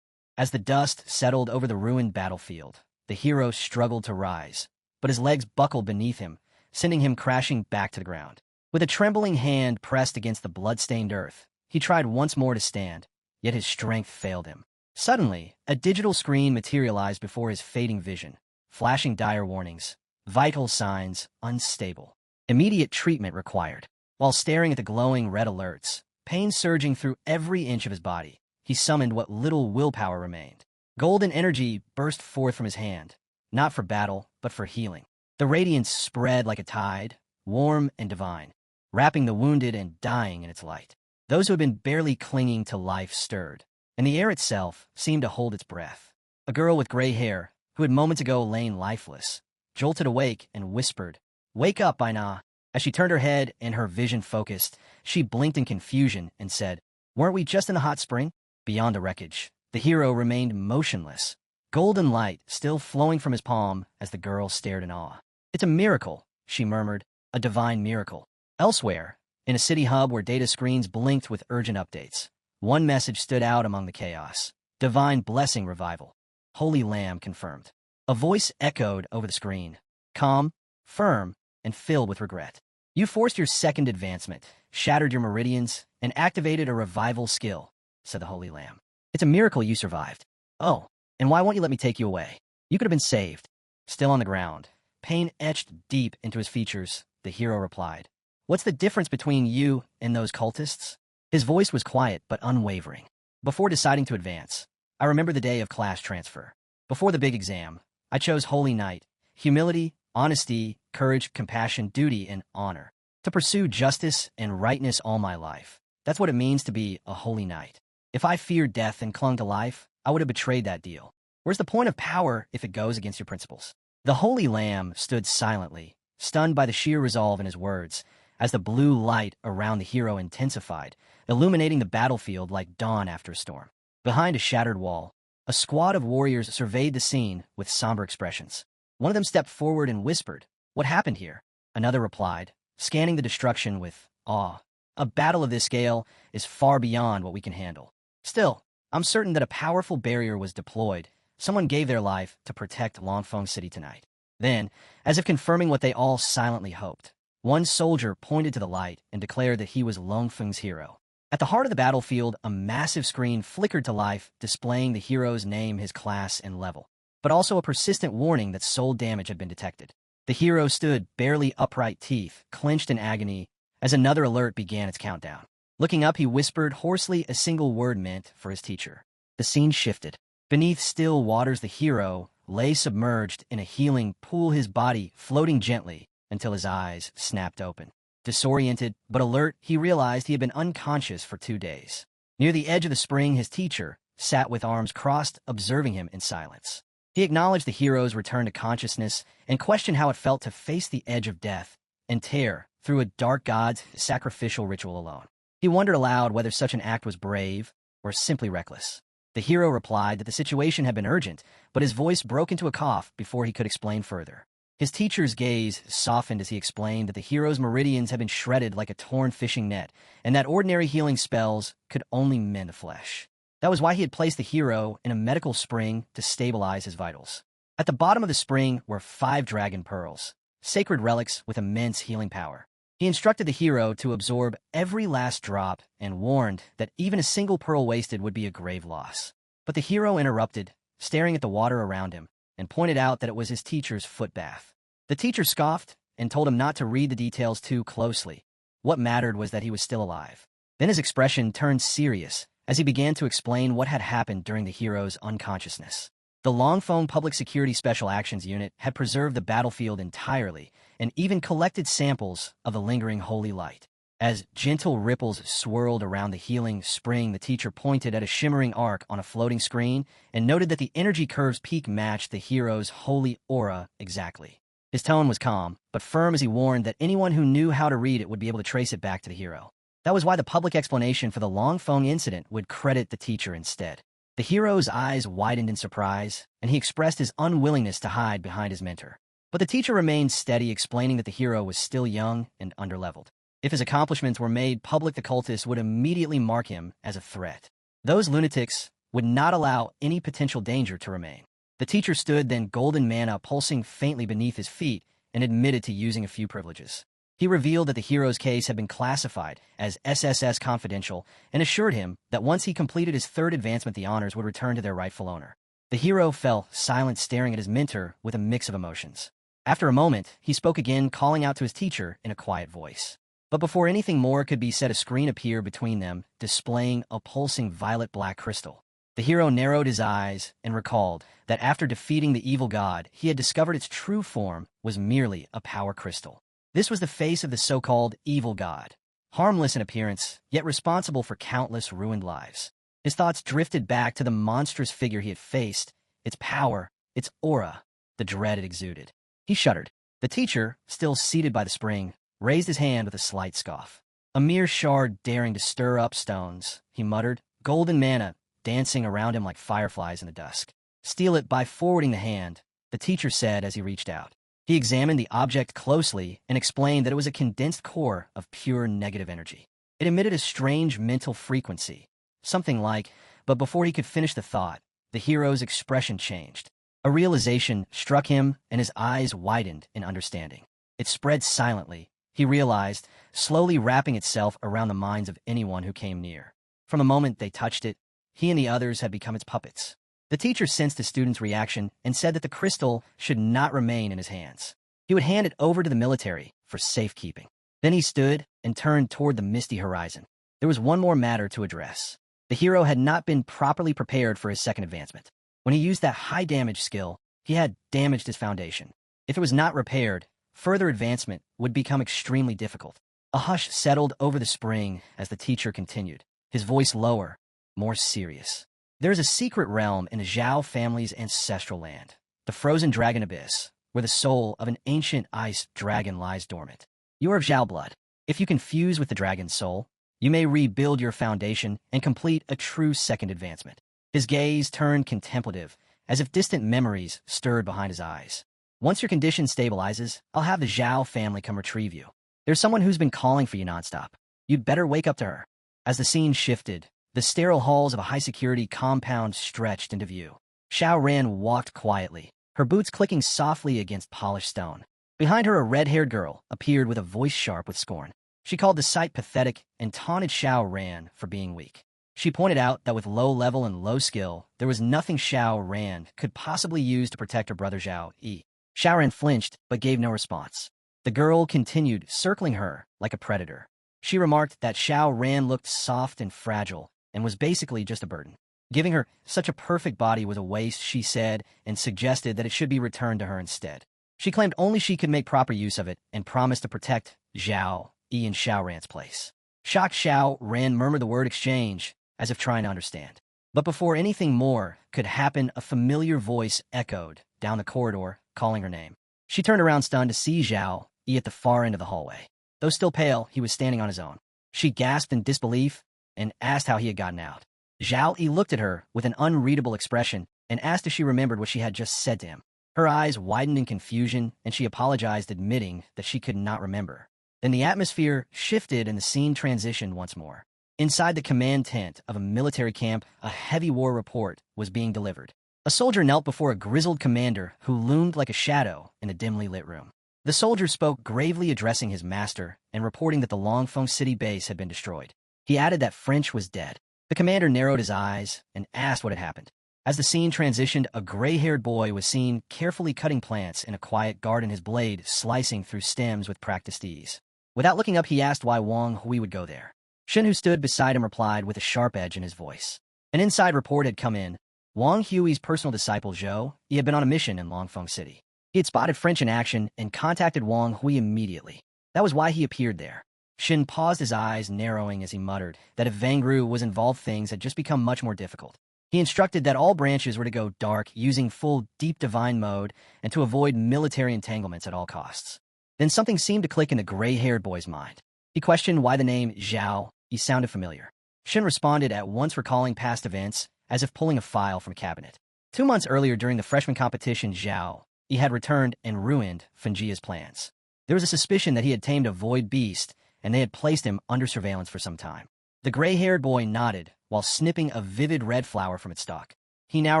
As the dust settled over the ruined battlefield, the hero struggled to rise, but his legs buckled beneath him, sending him crashing back to the ground. With a trembling hand pressed against the blood-stained earth, he tried once more to stand, yet his strength failed him. Suddenly, a digital screen materialized before his fading vision, flashing dire warnings. Vital signs unstable. Immediate treatment required. While staring at the glowing red alerts, pain surging through every inch of his body, he summoned what little willpower remained. Golden energy burst forth from his hand, not for battle, but for healing. The radiance spread like a tide, warm and divine, wrapping the wounded and dying in its light. Those who had been barely clinging to life stirred, and the air itself seemed to hold its breath. A girl with gray hair, who had moments ago lain lifeless, jolted awake and whispered, "Wake up, Aina." As she turned her head and her vision focused, she blinked in confusion and said, "Weren't we just in the hot spring?" Beyond the wreckage, the hero remained motionless, golden light still flowing from his palm as the girl stared in awe. "It's a miracle," she murmured, "a divine miracle." Elsewhere, in a city hub where data screens blinked with urgent updates, one message stood out among the chaos: "Divine blessing revival. Holy Lamb confirmed." A voice echoed over the screen, calm, firm, and filled with regret. "You forced your second advancement, shattered your meridians, and activated a revival skill," said the Holy Lamb. "It's a miracle you survived. Oh, and why won't you let me take you away? You could have been saved." Still on the ground, pain etched deep into his features, the hero replied, "What's the difference between you and those cultists?" His voice was quiet but unwavering. "Before deciding to advance, I remember the day of class transfer. Before the big exam, I chose Holy Knight, humility, honesty, courage, compassion, duty, and honor. To pursue justice and rightness all my life. That's what it means to be a holy knight. If I feared death and clung to life, I would have betrayed that deal. Where's the point of power if it goes against your principles?" The Holy Lamb stood silently, stunned by the sheer resolve in his words, as the blue light around the hero intensified, illuminating the battlefield like dawn after a storm. Behind a shattered wall, a squad of warriors surveyed the scene with somber expressions. One of them stepped forward and whispered, "What happened here?" Another replied, scanning the destruction with awe, "A battle of this scale is far beyond what we can handle. Still, I'm certain that a powerful barrier was deployed. Someone gave their life to protect Longfeng City tonight." Then, as if confirming what they all silently hoped, one soldier pointed to the light and declared that he was Longfeng's hero. At the heart of the battlefield, a massive screen flickered to life, displaying the hero's name, his class, and level, but also a persistent warning that soul damage had been detected. The hero stood, barely upright, teeth clenched in agony, as another alert began its countdown. Looking up, he whispered hoarsely a single word meant for his teacher. The scene shifted. Beneath still waters, the hero lay submerged in a healing pool, his body floating gently until his eyes snapped open. Disoriented but alert, he realized he had been unconscious for 2 days. Near the edge of the spring, his teacher sat with arms crossed, observing him in silence. He acknowledged the hero's return to consciousness and questioned how it felt to face the edge of death and tear through a dark god's sacrificial ritual alone. He wondered aloud whether such an act was brave or simply reckless. The hero replied that the situation had been urgent, but his voice broke into a cough before he could explain further. His teacher's gaze softened as he explained that the hero's meridians had been shredded like a torn fishing net, and that ordinary healing spells could only mend the flesh. That was why he had placed the hero in a medical spring to stabilize his vitals. At the bottom of the spring were 5 dragon pearls, sacred relics with immense healing power. He instructed the hero to absorb every last drop and warned that even a single pearl wasted would be a grave loss. But the hero interrupted, staring at the water around him, and pointed out that it was his teacher's foot bath. The teacher scoffed and told him not to read the details too closely. What mattered was that he was still alive. Then his expression turned serious as he began to explain what had happened during the hero's unconsciousness. The Longfeng Public Security Special Actions Unit had preserved the battlefield entirely and even collected samples of the lingering holy light. As gentle ripples swirled around the healing spring, the teacher pointed at a shimmering arc on a floating screen and noted that the energy curve's peak matched the hero's holy aura exactly. His tone was calm, but firm as he warned that anyone who knew how to read it would be able to trace it back to the hero. That was why the public explanation for the Longfeng incident would credit the teacher instead. The hero's eyes widened in surprise, and he expressed his unwillingness to hide behind his mentor. But the teacher remained steady, explaining that the hero was still young and underleveled. If his accomplishments were made public, the cultists would immediately mark him as a threat. Those lunatics would not allow any potential danger to remain. The teacher stood, then golden mana pulsing faintly beneath his feet, and admitted to using a few privileges. He revealed that the hero's case had been classified as SSS confidential and assured him that once he completed his 3rd advancement, the honors would return to their rightful owner. The hero fell silent, staring at his mentor with a mix of emotions. After a moment, he spoke again, calling out to his teacher in a quiet voice. But before anything more could be said, a screen appeared between them, displaying a pulsing violet-black crystal. The hero narrowed his eyes and recalled that after defeating the evil god, he had discovered its true form was merely a power crystal. This was the face of the so-called evil god, harmless in appearance, yet responsible for countless ruined lives. His thoughts drifted back to the monstrous figure he had faced its power, its aura, the dread it exuded. He shuddered. The teacher, still seated by the spring, raised his hand with a slight scoff. A mere shard daring to stir up stones, he muttered, golden mana dancing around him like fireflies in the dusk. Steal it by forwarding the hand, the teacher said as he reached out. He examined the object closely and explained that it was a condensed core of pure negative energy. It emitted a strange mental frequency, something like, but before he could finish the thought, the hero's expression changed. A realization struck him and his eyes widened in understanding. It spread silently, he realized, slowly wrapping itself around the minds of anyone who came near. From the moment they touched it, he and the others had become its puppets. The teacher sensed the student's reaction and said that the crystal should not remain in his hands. He would hand it over to the military for safekeeping. Then he stood and turned toward the misty horizon. There was one more matter to address. The hero had not been properly prepared for his second advancement. When he used that high-damage skill, he had damaged his foundation. If it was not repaired, further advancement would become extremely difficult. A hush settled over the spring as the teacher continued, his voice lower, more serious. There is a secret realm in the Zhao family's ancestral land, the frozen dragon abyss, where the soul of an ancient ice dragon lies dormant. You are of Zhao blood. If you can fuse with the dragon's soul, you may rebuild your foundation and complete a true second advancement. His gaze turned contemplative, as if distant memories stirred behind his eyes. Once your condition stabilizes, I'll have the Zhao family come retrieve you. There's someone who's been calling for you nonstop. You'd better wake up to her. As the scene shifted, the sterile halls of a high-security compound stretched into view. Xiao Ran walked quietly, her boots clicking softly against polished stone. Behind her, a red-haired girl appeared with a voice sharp with scorn. She called the sight pathetic and taunted Xiao Ran for being weak. She pointed out that with low level and low skill, there was nothing Xiao Ran could possibly use to protect her brother Zhao Yi. Xiao Ran flinched, but gave no response. The girl continued, circling her like a predator. She remarked that Xiao Ran looked soft and fragile, and was basically just a burden. Giving her such a perfect body was a waste, she said, and suggested that it should be returned to her instead. She claimed only she could make proper use of it and promised to protect Zhao Yi in Xiao Ran's place. Shocked, Xiao Ran murmured the word exchange, as if trying to understand. But before anything more could happen, a familiar voice echoed down the corridor, calling her name. She turned around stunned to see Zhao Yi at the far end of the hallway. Though still pale, he was standing on his own. She gasped in disbelief and asked how he had gotten out. Zhao Yi looked at her with an unreadable expression and asked if she remembered what she had just said to him. Her eyes widened in confusion, and she apologized, admitting that she could not remember. Then the atmosphere shifted and the scene transitioned once more. Inside the command tent of a military camp, a heavy war report was being delivered. A soldier knelt before a grizzled commander who loomed like a shadow in a dimly lit room. The soldier spoke, gravely addressing his master and reporting that the Longfeng City base had been destroyed. He added that French was dead. The commander narrowed his eyes and asked what had happened. As the scene transitioned, a gray-haired boy was seen carefully cutting plants in a quiet garden, his blade slicing through stems with practiced ease. Without looking up, he asked why Wang Hui would go there. Shen, who stood beside him, replied with a sharp edge in his voice. An inside report had come in. Wang Hui's personal disciple Zhou Yi had been on a mission in Longfeng City. He had spotted French in action and contacted Wang Hui immediately. That was why he appeared there. Shen paused, his eyes narrowing as he muttered that if Vangru was involved, things had just become much more difficult. He instructed that all branches were to go dark using full deep divine mode and to avoid military entanglements at all costs. Then something seemed to click in the gray-haired boy's mind. He questioned why the name Zhao Yi sounded familiar. Shen responded at once, recalling past events as if pulling a file from a cabinet. 2 months earlier, during the freshman competition, Zhao Yi had returned and ruined Fenjia's plans. There was a suspicion that he had tamed a void beast, and they had placed him under surveillance for some time. The gray-haired boy nodded while snipping a vivid red flower from its stalk. He now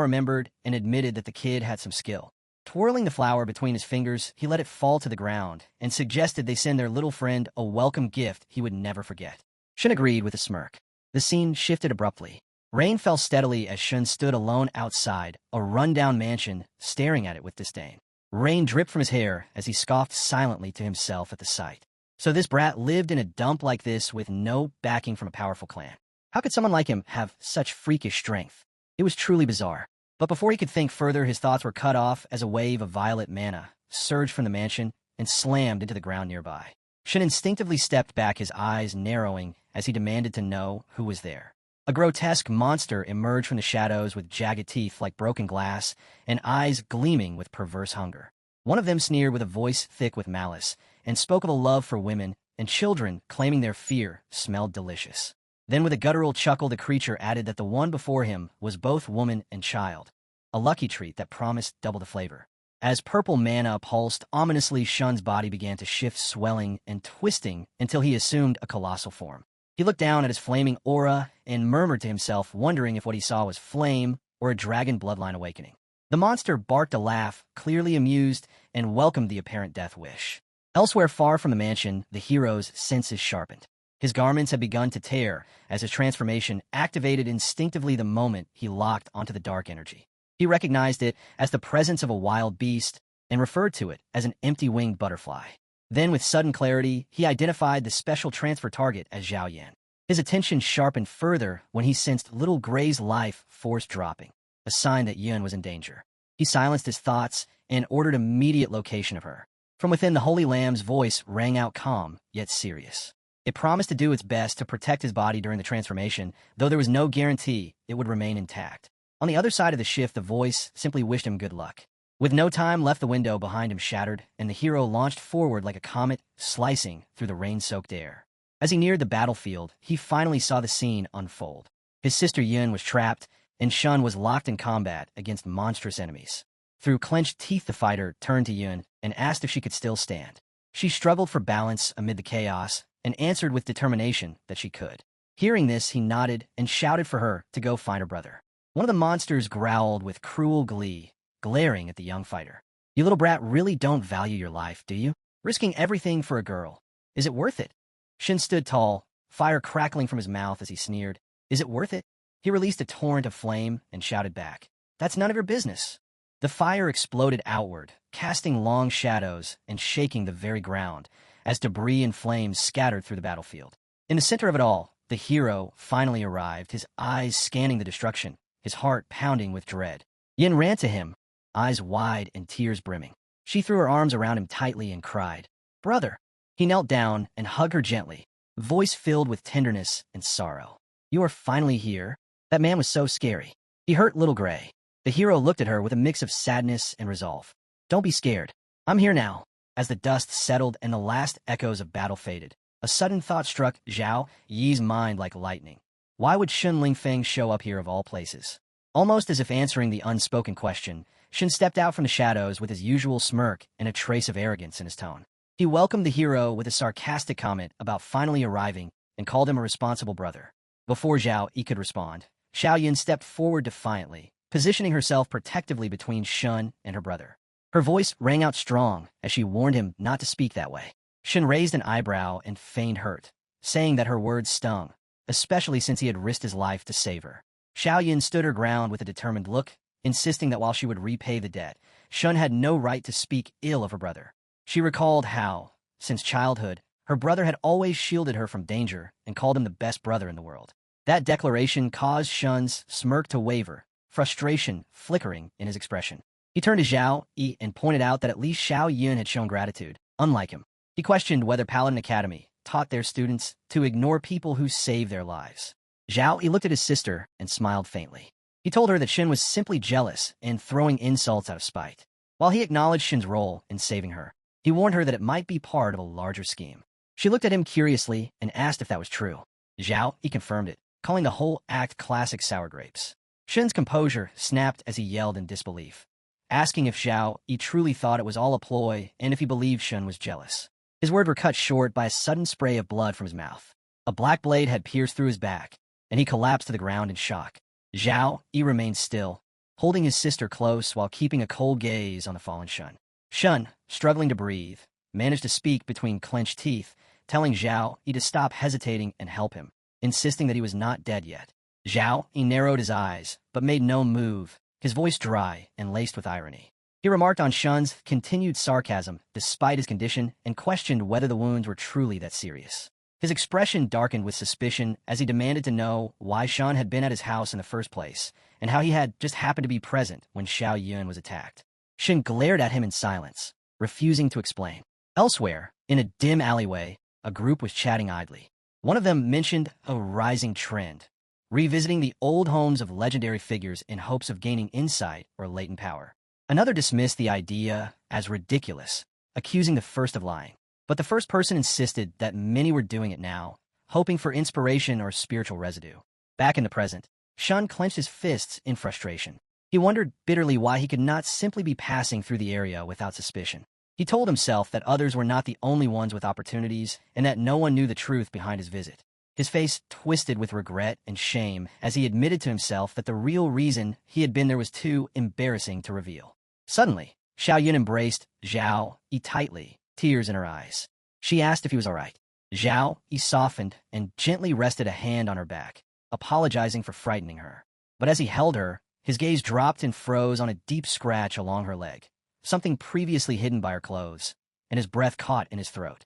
remembered and admitted that the kid had some skill. Twirling the flower between his fingers, he let it fall to the ground and suggested they send their little friend a welcome gift he would never forget. Shen agreed with a smirk. The scene shifted abruptly. Rain fell steadily as Shen stood alone outside a rundown mansion, staring at it with disdain. Rain dripped from his hair as he scoffed silently to himself at the sight. So this brat lived in a dump like this with no backing from a powerful clan. How could someone like him have such freakish strength? It was truly bizarre. But before he could think further, his thoughts were cut off as a wave of violet mana surged from the mansion and slammed into the ground nearby. Shen instinctively stepped back, his eyes narrowing as he demanded to know who was there. A grotesque monster emerged from the shadows with jagged teeth like broken glass and eyes gleaming with perverse hunger. One of them sneered with a voice thick with malice and spoke of a love for women and children, claiming their fear smelled delicious. Then with a guttural chuckle the creature added that the one before him was both woman and child, a lucky treat that promised double the flavor. As purple manna pulsed ominously, Shun's body began to shift, swelling and twisting until he assumed a colossal form. He looked down at his flaming aura and murmured to himself, wondering if what he saw was flame or a dragon bloodline awakening. The monster barked a laugh, clearly amused, and welcomed the apparent death wish. Elsewhere, far from the mansion, the hero's senses sharpened. His garments had begun to tear as his transformation activated instinctively the moment he locked onto the dark energy. He recognized it as the presence of a wild beast and referred to it as an empty-winged butterfly. Then, with sudden clarity, he identified the special transfer target as Zhao Yan. His attention sharpened further when he sensed little Gray's life force dropping, a sign that Yun was in danger. He silenced his thoughts and ordered immediate location of her. From within, the Holy Lamb's voice rang out calm, yet serious. It promised to do its best to protect his body during the transformation, though there was no guarantee it would remain intact. On the other side of the shift, the voice simply wished him good luck. With no time left, the window behind him shattered, and the hero launched forward like a comet, slicing through the rain-soaked air. As he neared the battlefield, he finally saw the scene unfold. His sister Yun was trapped, and Shun was locked in combat against monstrous enemies. Through clenched teeth, the fighter turned to Yun and asked if she could still stand. She struggled for balance amid the chaos and answered with determination that she could. Hearing this, he nodded and shouted for her to go find her brother. One of the monsters growled with cruel glee, glaring at the young fighter. "You little brat really don't value your life, do you? Risking everything for a girl. Is it worth it?" Shin stood tall, fire crackling from his mouth as he sneered. "Is it worth it?" He released a torrent of flame and shouted back, "That's none of your business." The fire exploded outward, casting long shadows and shaking the very ground as debris and flames scattered through the battlefield. In the center of it all, the hero finally arrived, his eyes scanning the destruction, his heart pounding with dread. Yin ran to him, eyes wide and tears brimming. She threw her arms around him tightly and cried, "Brother!" He knelt down and hugged her gently, voice filled with tenderness and sorrow. "You are finally here? That man was so scary. He hurt little Gray." The hero looked at her with a mix of sadness and resolve. "Don't be scared. I'm here now." As the dust settled and the last echoes of battle faded, a sudden thought struck Zhao Yi's mind like lightning. Why would Shun Lingfeng show up here of all places? Almost as if answering the unspoken question, Shin stepped out from the shadows with his usual smirk and a trace of arrogance in his tone. He welcomed the hero with a sarcastic comment about finally arriving and called him a responsible brother. Before Zhao Yi could respond, Xiao Yin stepped forward defiantly, positioning herself protectively between Shun and her brother. Her voice rang out strong as she warned him not to speak that way. Shin raised an eyebrow and feigned hurt, saying that her words stung, especially since he had risked his life to save her. Xiao Yin stood her ground with a determined look, insisting that while she would repay the debt, Shun had no right to speak ill of her brother. She recalled how, since childhood, her brother had always shielded her from danger and called him the best brother in the world. That declaration caused Shun's smirk to waver, frustration flickering in his expression. He turned to Zhao Yi and pointed out that at least Xiao Yun had shown gratitude, unlike him. He questioned whether Paladin Academy taught their students to ignore people who save their lives. Zhao Yi looked at his sister and smiled faintly. He told her that Shin was simply jealous and throwing insults out of spite. While he acknowledged Shin's role in saving her, he warned her that it might be part of a larger scheme. She looked at him curiously and asked if that was true. Zhao Yi confirmed it, calling the whole act classic sour grapes. Shin's composure snapped as he yelled in disbelief, asking if Zhao Yi truly thought it was all a ploy and if he believed Shin was jealous. His words were cut short by a sudden spray of blood from his mouth. A black blade had pierced through his back, and he collapsed to the ground in shock. Zhao Yi remained still, holding his sister close while keeping a cold gaze on the fallen Shun. Shun, struggling to breathe, managed to speak between clenched teeth, telling Zhao Yi to stop hesitating and help him, insisting that he was not dead yet. Zhao Yi narrowed his eyes, but made no move, his voice dry and laced with irony. He remarked on Shun's continued sarcasm despite his condition and questioned whether the wounds were truly that serious. His expression darkened with suspicion as he demanded to know why Shun had been at his house in the first place and how he had just happened to be present when Xiao Yun was attacked. Shin glared at him in silence, refusing to explain. Elsewhere, in a dim alleyway, a group was chatting idly. One of them mentioned a rising trend, revisiting the old homes of legendary figures in hopes of gaining insight or latent power. Another dismissed the idea as ridiculous, accusing the first of lying. But the first person insisted that many were doing it now, hoping for inspiration or spiritual residue. Back in the present, Shun clenched his fists in frustration. He wondered bitterly why he could not simply be passing through the area without suspicion. He told himself that others were not the only ones with opportunities and that no one knew the truth behind his visit. His face twisted with regret and shame as he admitted to himself that the real reason he had been there was too embarrassing to reveal. Suddenly, Xiao Yun embraced Zhao Yi tightly, tears in her eyes. She asked if he was all right. Zhao Yi softened and gently rested a hand on her back, apologizing for frightening her. But as he held her, his gaze dropped and froze on a deep scratch along her leg, something previously hidden by her clothes, and his breath caught in his throat.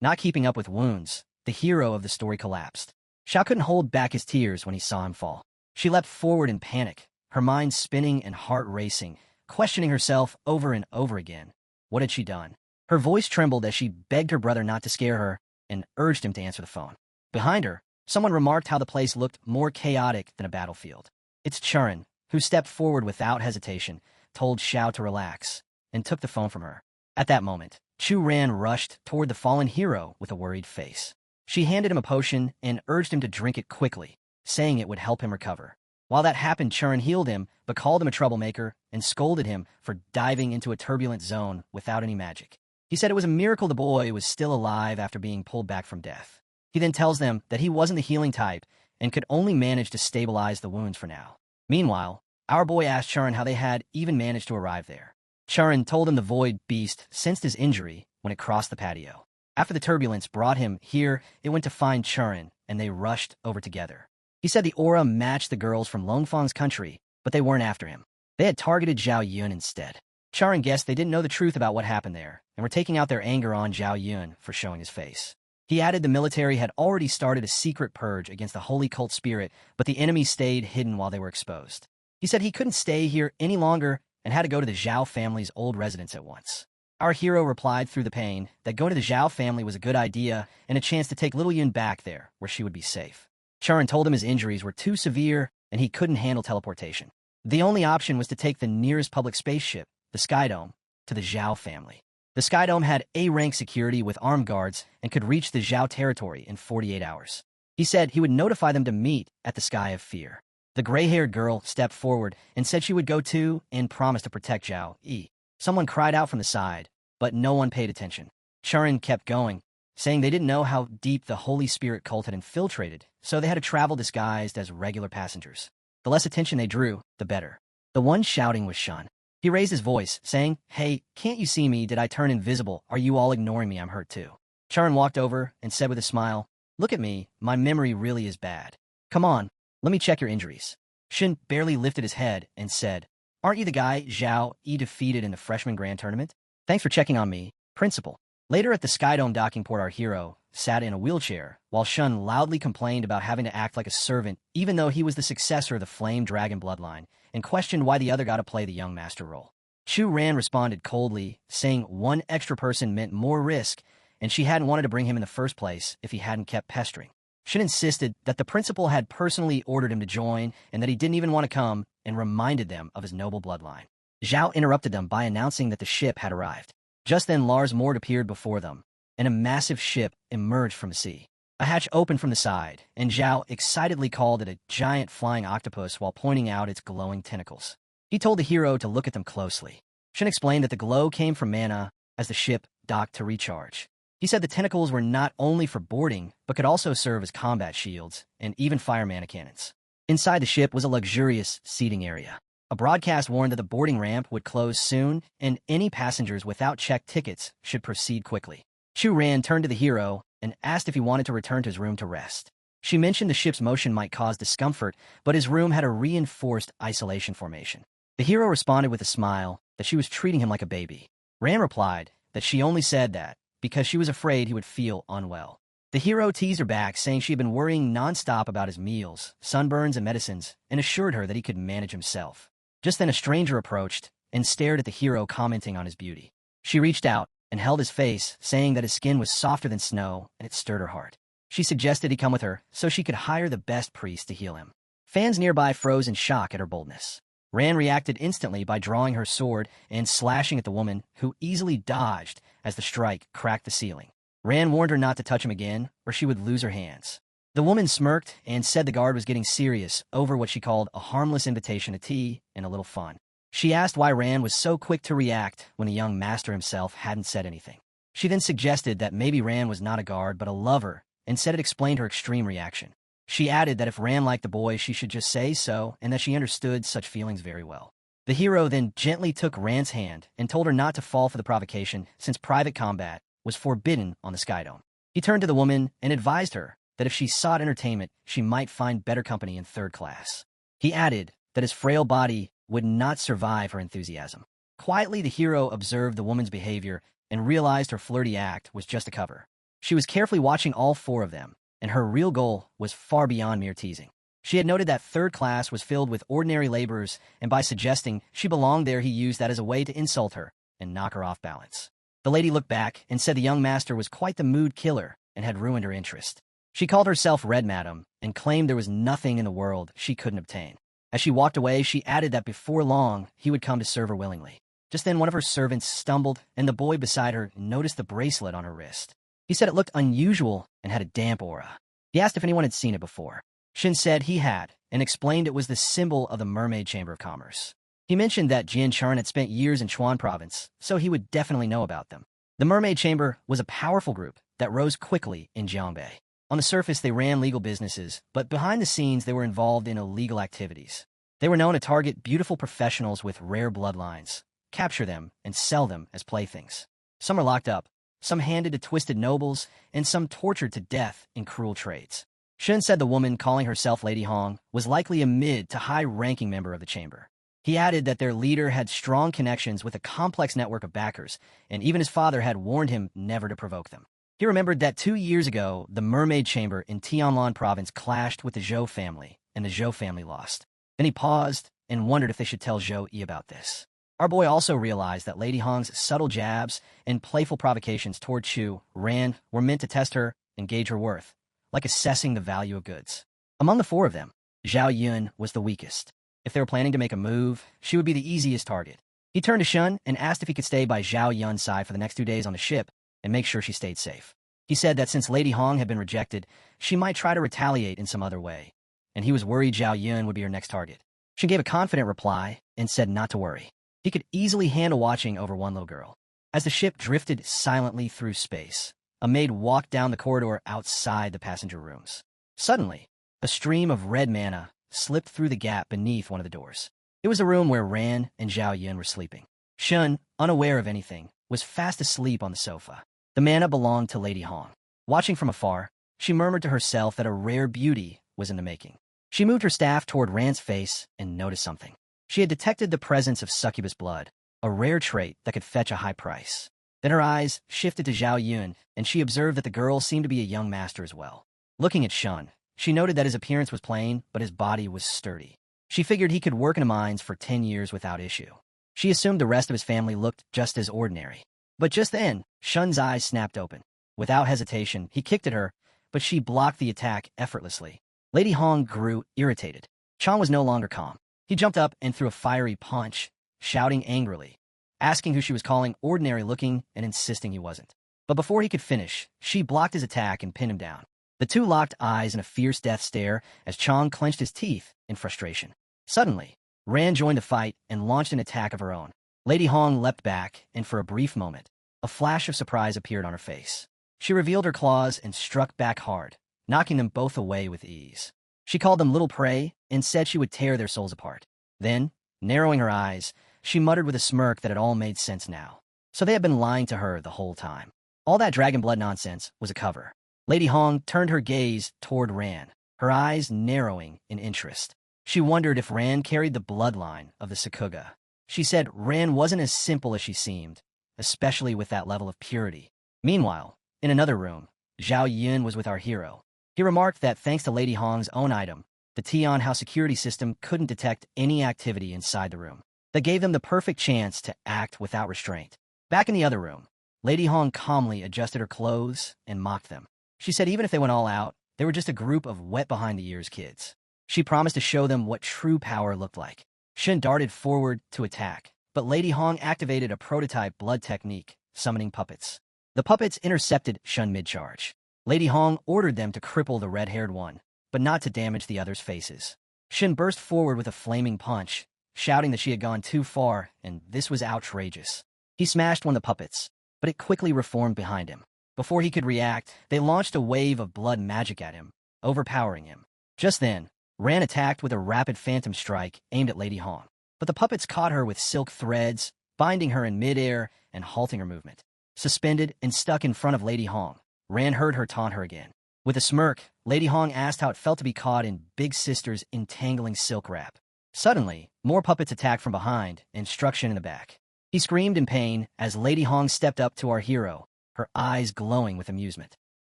Not keeping up with wounds, the hero of the story collapsed. Xiao couldn't hold back his tears when he saw him fall. She leapt forward in panic, her mind spinning and heart racing, questioning herself over and over again. What had she done? Her voice trembled as she begged her brother not to scare her and urged him to answer the phone. Behind her, someone remarked how the place looked more chaotic than a battlefield. It's Churin, who stepped forward without hesitation, told Xiao to relax, and took the phone from her. At that moment, Chu Ran rushed toward the fallen hero with a worried face. She handed him a potion and urged him to drink it quickly, saying it would help him recover. While that happened, Churin healed him, but called him a troublemaker and scolded him for diving into a turbulent zone without any magic. He said it was a miracle the boy was still alive after being pulled back from death. He then tells them that he wasn't the healing type and could only manage to stabilize the wounds for now. Meanwhile, our boy asked Churin how they had even managed to arrive there. Churin told him the void beast sensed his injury when it crossed the patio. After the turbulence brought him here, it went to find Churin, and they rushed over together. He said the aura matched the girls from Longfang's country, but they weren't after him. They had targeted Zhao Yun instead. Churin guessed they didn't know the truth about what happened there, and were taking out their anger on Zhao Yun for showing his face. He added the military had already started a secret purge against the holy cult spirit, but the enemy stayed hidden while they were exposed. He said he couldn't stay here any longer and had to go to the Zhao family's old residence at once. Our hero replied through the pain that going to the Zhao family was a good idea and a chance to take little Yun back there, where she would be safe. Churin told him his injuries were too severe and he couldn't handle teleportation. The only option was to take the nearest public spaceship, the Skydome, to the Zhao family. The Skydome had A-rank security with armed guards and could reach the Zhao territory in 48 hours. He said he would notify them to meet at the Sky of Fear. The gray-haired girl stepped forward and said she would go too and promised to protect Zhao Yi. Someone cried out from the side, but no one paid attention. Churin kept going, saying they didn't know how deep the Holy Spirit cult had infiltrated, so they had to travel disguised as regular passengers. The less attention they drew, the better. The one shouting was Shun. He raised his voice, saying, "Hey, can't you see me? Did I turn invisible? Are you all ignoring me? I'm hurt too." Churin walked over and said with a smile, "Look at me, my memory really is bad. Come on, let me check your injuries." Shin barely lifted his head and said, "Aren't you the guy Zhao Yi defeated in the freshman grand tournament? Thanks for checking on me, principal." Later at the Skydome docking port, our hero sat in a wheelchair, while Shun loudly complained about having to act like a servant even though he was the successor of the Flame Dragon bloodline, and questioned why the other got to play the young master role. Chu Ran responded coldly, saying one extra person meant more risk, and she hadn't wanted to bring him in the first place if he hadn't kept pestering. Shin insisted that the principal had personally ordered him to join and that he didn't even want to come, and reminded them of his noble bloodline. Zhao interrupted them by announcing that the ship had arrived. Just then Lars Mord appeared before them, and a massive ship emerged from the sea. A hatch opened from the side, and Zhao excitedly called it a giant flying octopus while pointing out its glowing tentacles. He told the hero to look at them closely. Shin explained that the glow came from mana as the ship docked to recharge. He said the tentacles were not only for boarding, but could also serve as combat shields and even fire mana cannons. Inside the ship was a luxurious seating area. A broadcast warned that the boarding ramp would close soon, and any passengers without checked tickets should proceed quickly. Chu Ran turned to the hero and asked if he wanted to return to his room to rest. She mentioned the ship's motion might cause discomfort, but his room had a reinforced isolation formation. The hero responded with a smile that she was treating him like a baby. Ran replied that she only said that because she was afraid he would feel unwell. The hero teased her back, saying she had been worrying nonstop about his meals, sunburns, and medicines, and assured her that he could manage himself. Just then a stranger approached and stared at the hero, commenting on his beauty. She reached out and held his face, saying that his skin was softer than snow, and it stirred her heart. She suggested he come with her so she could hire the best priest to heal him. Fans nearby froze in shock at her boldness. Ran reacted instantly by drawing her sword and slashing at the woman, who easily dodged as the strike cracked the ceiling. Ran warned her not to touch him again, or she would lose her hands. The woman smirked and said the guard was getting serious over what she called a harmless invitation to tea and a little fun. She asked why Ran was so quick to react when the young master himself hadn't said anything. She then suggested that maybe Ran was not a guard but a lover, and said it explained her extreme reaction. She added that if Ran liked the boy, she should just say so, and that she understood such feelings very well. The hero then gently took Ran's hand and told her not to fall for the provocation, since private combat was forbidden on the Skydome. He turned to the woman and advised her that if she sought entertainment, she might find better company in third class. He added that his frail body would not survive her enthusiasm. Quietly, the hero observed the woman's behavior and realized her flirty act was just a cover. She was carefully watching all four of them, and her real goal was far beyond mere teasing. She had noted that third class was filled with ordinary laborers, and by suggesting she belonged there, he used that as a way to insult her and knock her off balance. The lady looked back and said the young master was quite the mood killer and had ruined her interest. She called herself Red Madam and claimed there was nothing in the world she couldn't obtain. As she walked away, she added that before long, he would come to serve her willingly. Just then, one of her servants stumbled, and the boy beside her noticed the bracelet on her wrist. He said it looked unusual and had a damp aura. He asked if anyone had seen it before. Shin said he had, and explained it was the symbol of the Mermaid Chamber of Commerce. He mentioned that Jian Charn had spent years in Chuan Province, so he would definitely know about them. The Mermaid Chamber was a powerful group that rose quickly in Jiangbei. On the surface, they ran legal businesses, but behind the scenes, they were involved in illegal activities. They were known to target beautiful professionals with rare bloodlines, capture them, and sell them as playthings. Some are locked up, some handed to twisted nobles, and some tortured to death in cruel trades. Shun said the woman, calling herself Lady Hong, was likely a mid to high-ranking member of the chamber. He added that their leader had strong connections with a complex network of backers, and even his father had warned him never to provoke them. He remembered that 2 years ago, the Mermaid Chamber in Tianlan Province clashed with the Zhou family, and the Zhou family lost. Then he paused and wondered if they should tell Zhou Yi about this. Our boy also realized that Lady Hong's subtle jabs and playful provocations toward Chu Ran were meant to test her and gauge her worth, like assessing the value of goods. Among the four of them, Zhao Yun was the weakest. If they were planning to make a move, she would be the easiest target. He turned to Shun and asked if he could stay by Zhao Yun's side for the next 2 days on the ship and make sure she stayed safe. He said that since Lady Hong had been rejected, she might try to retaliate in some other way, and he was worried Zhao Yun would be her next target. She gave a confident reply and said not to worry. He could easily handle watching over one little girl. As the ship drifted silently through space, a maid walked down the corridor outside the passenger rooms. Suddenly, a stream of red mana slipped through the gap beneath one of the doors. It was a room where Ran and Zhao Yun were sleeping. Shun, unaware of anything, was fast asleep on the sofa. The mana belonged to Lady Hong. Watching from afar, she murmured to herself that a rare beauty was in the making. She moved her staff toward Ran's face and noticed something. She had detected the presence of succubus blood, a rare trait that could fetch a high price. Then her eyes shifted to Zhao Yun, and she observed that the girl seemed to be a young master as well. Looking at Shun, she noted that his appearance was plain, but his body was sturdy. She figured he could work in the mines for 10 years without issue. She assumed the rest of his family looked just as ordinary. But just then, Shun's eyes snapped open. Without hesitation, he kicked at her, but she blocked the attack effortlessly. Lady Hong grew irritated. Chang was no longer calm. He jumped up and threw a fiery punch, shouting angrily, asking who she was calling ordinary-looking and insisting he wasn't. But before he could finish, she blocked his attack and pinned him down. The two locked eyes in a fierce death stare as Chang clenched his teeth in frustration. Suddenly, Ran joined the fight and launched an attack of her own. Lady Hong leapt back, and for a brief moment, a flash of surprise appeared on her face. She revealed her claws and struck back hard, knocking them both away with ease. She called them little prey and said she would tear their souls apart. Then, narrowing her eyes, she muttered with a smirk that it all made sense now. So they had been lying to her the whole time. All that dragon blood nonsense was a cover. Lady Hong turned her gaze toward Ran, her eyes narrowing in interest. She wondered if Ran carried the bloodline of the Sakuga. She said Ran wasn't as simple as she seemed, especially with that level of purity. Meanwhile, in another room, Zhao Yun was with our hero. He remarked that thanks to Lady Hong's own item, the Tian House security system couldn't detect any activity inside the room. That gave them the perfect chance to act without restraint. Back in the other room, Lady Hong calmly adjusted her clothes and mocked them. She said even if they went all out, they were just a group of wet-behind-the-ears kids. She promised to show them what true power looked like. Shen darted forward to attack, but Lady Hong activated a prototype blood technique, summoning puppets. The puppets intercepted Shen mid-charge. Lady Hong ordered them to cripple the red-haired one, but not to damage the others' faces. Shen burst forward with a flaming punch, shouting that she had gone too far, and this was outrageous. He smashed one of the puppets, but it quickly reformed behind him. Before he could react, they launched a wave of blood magic at him, overpowering him. Just then, Ran attacked with a rapid phantom strike aimed at Lady Hong. But the puppets caught her with silk threads, binding her in midair and halting her movement. Suspended and stuck in front of Lady Hong, Ran heard her taunt her again. With a smirk, Lady Hong asked how it felt to be caught in Big Sister's entangling silk wrap. Suddenly, more puppets attacked from behind and struck Shen in the back. He screamed in pain as Lady Hong stepped up to our hero, her eyes glowing with amusement.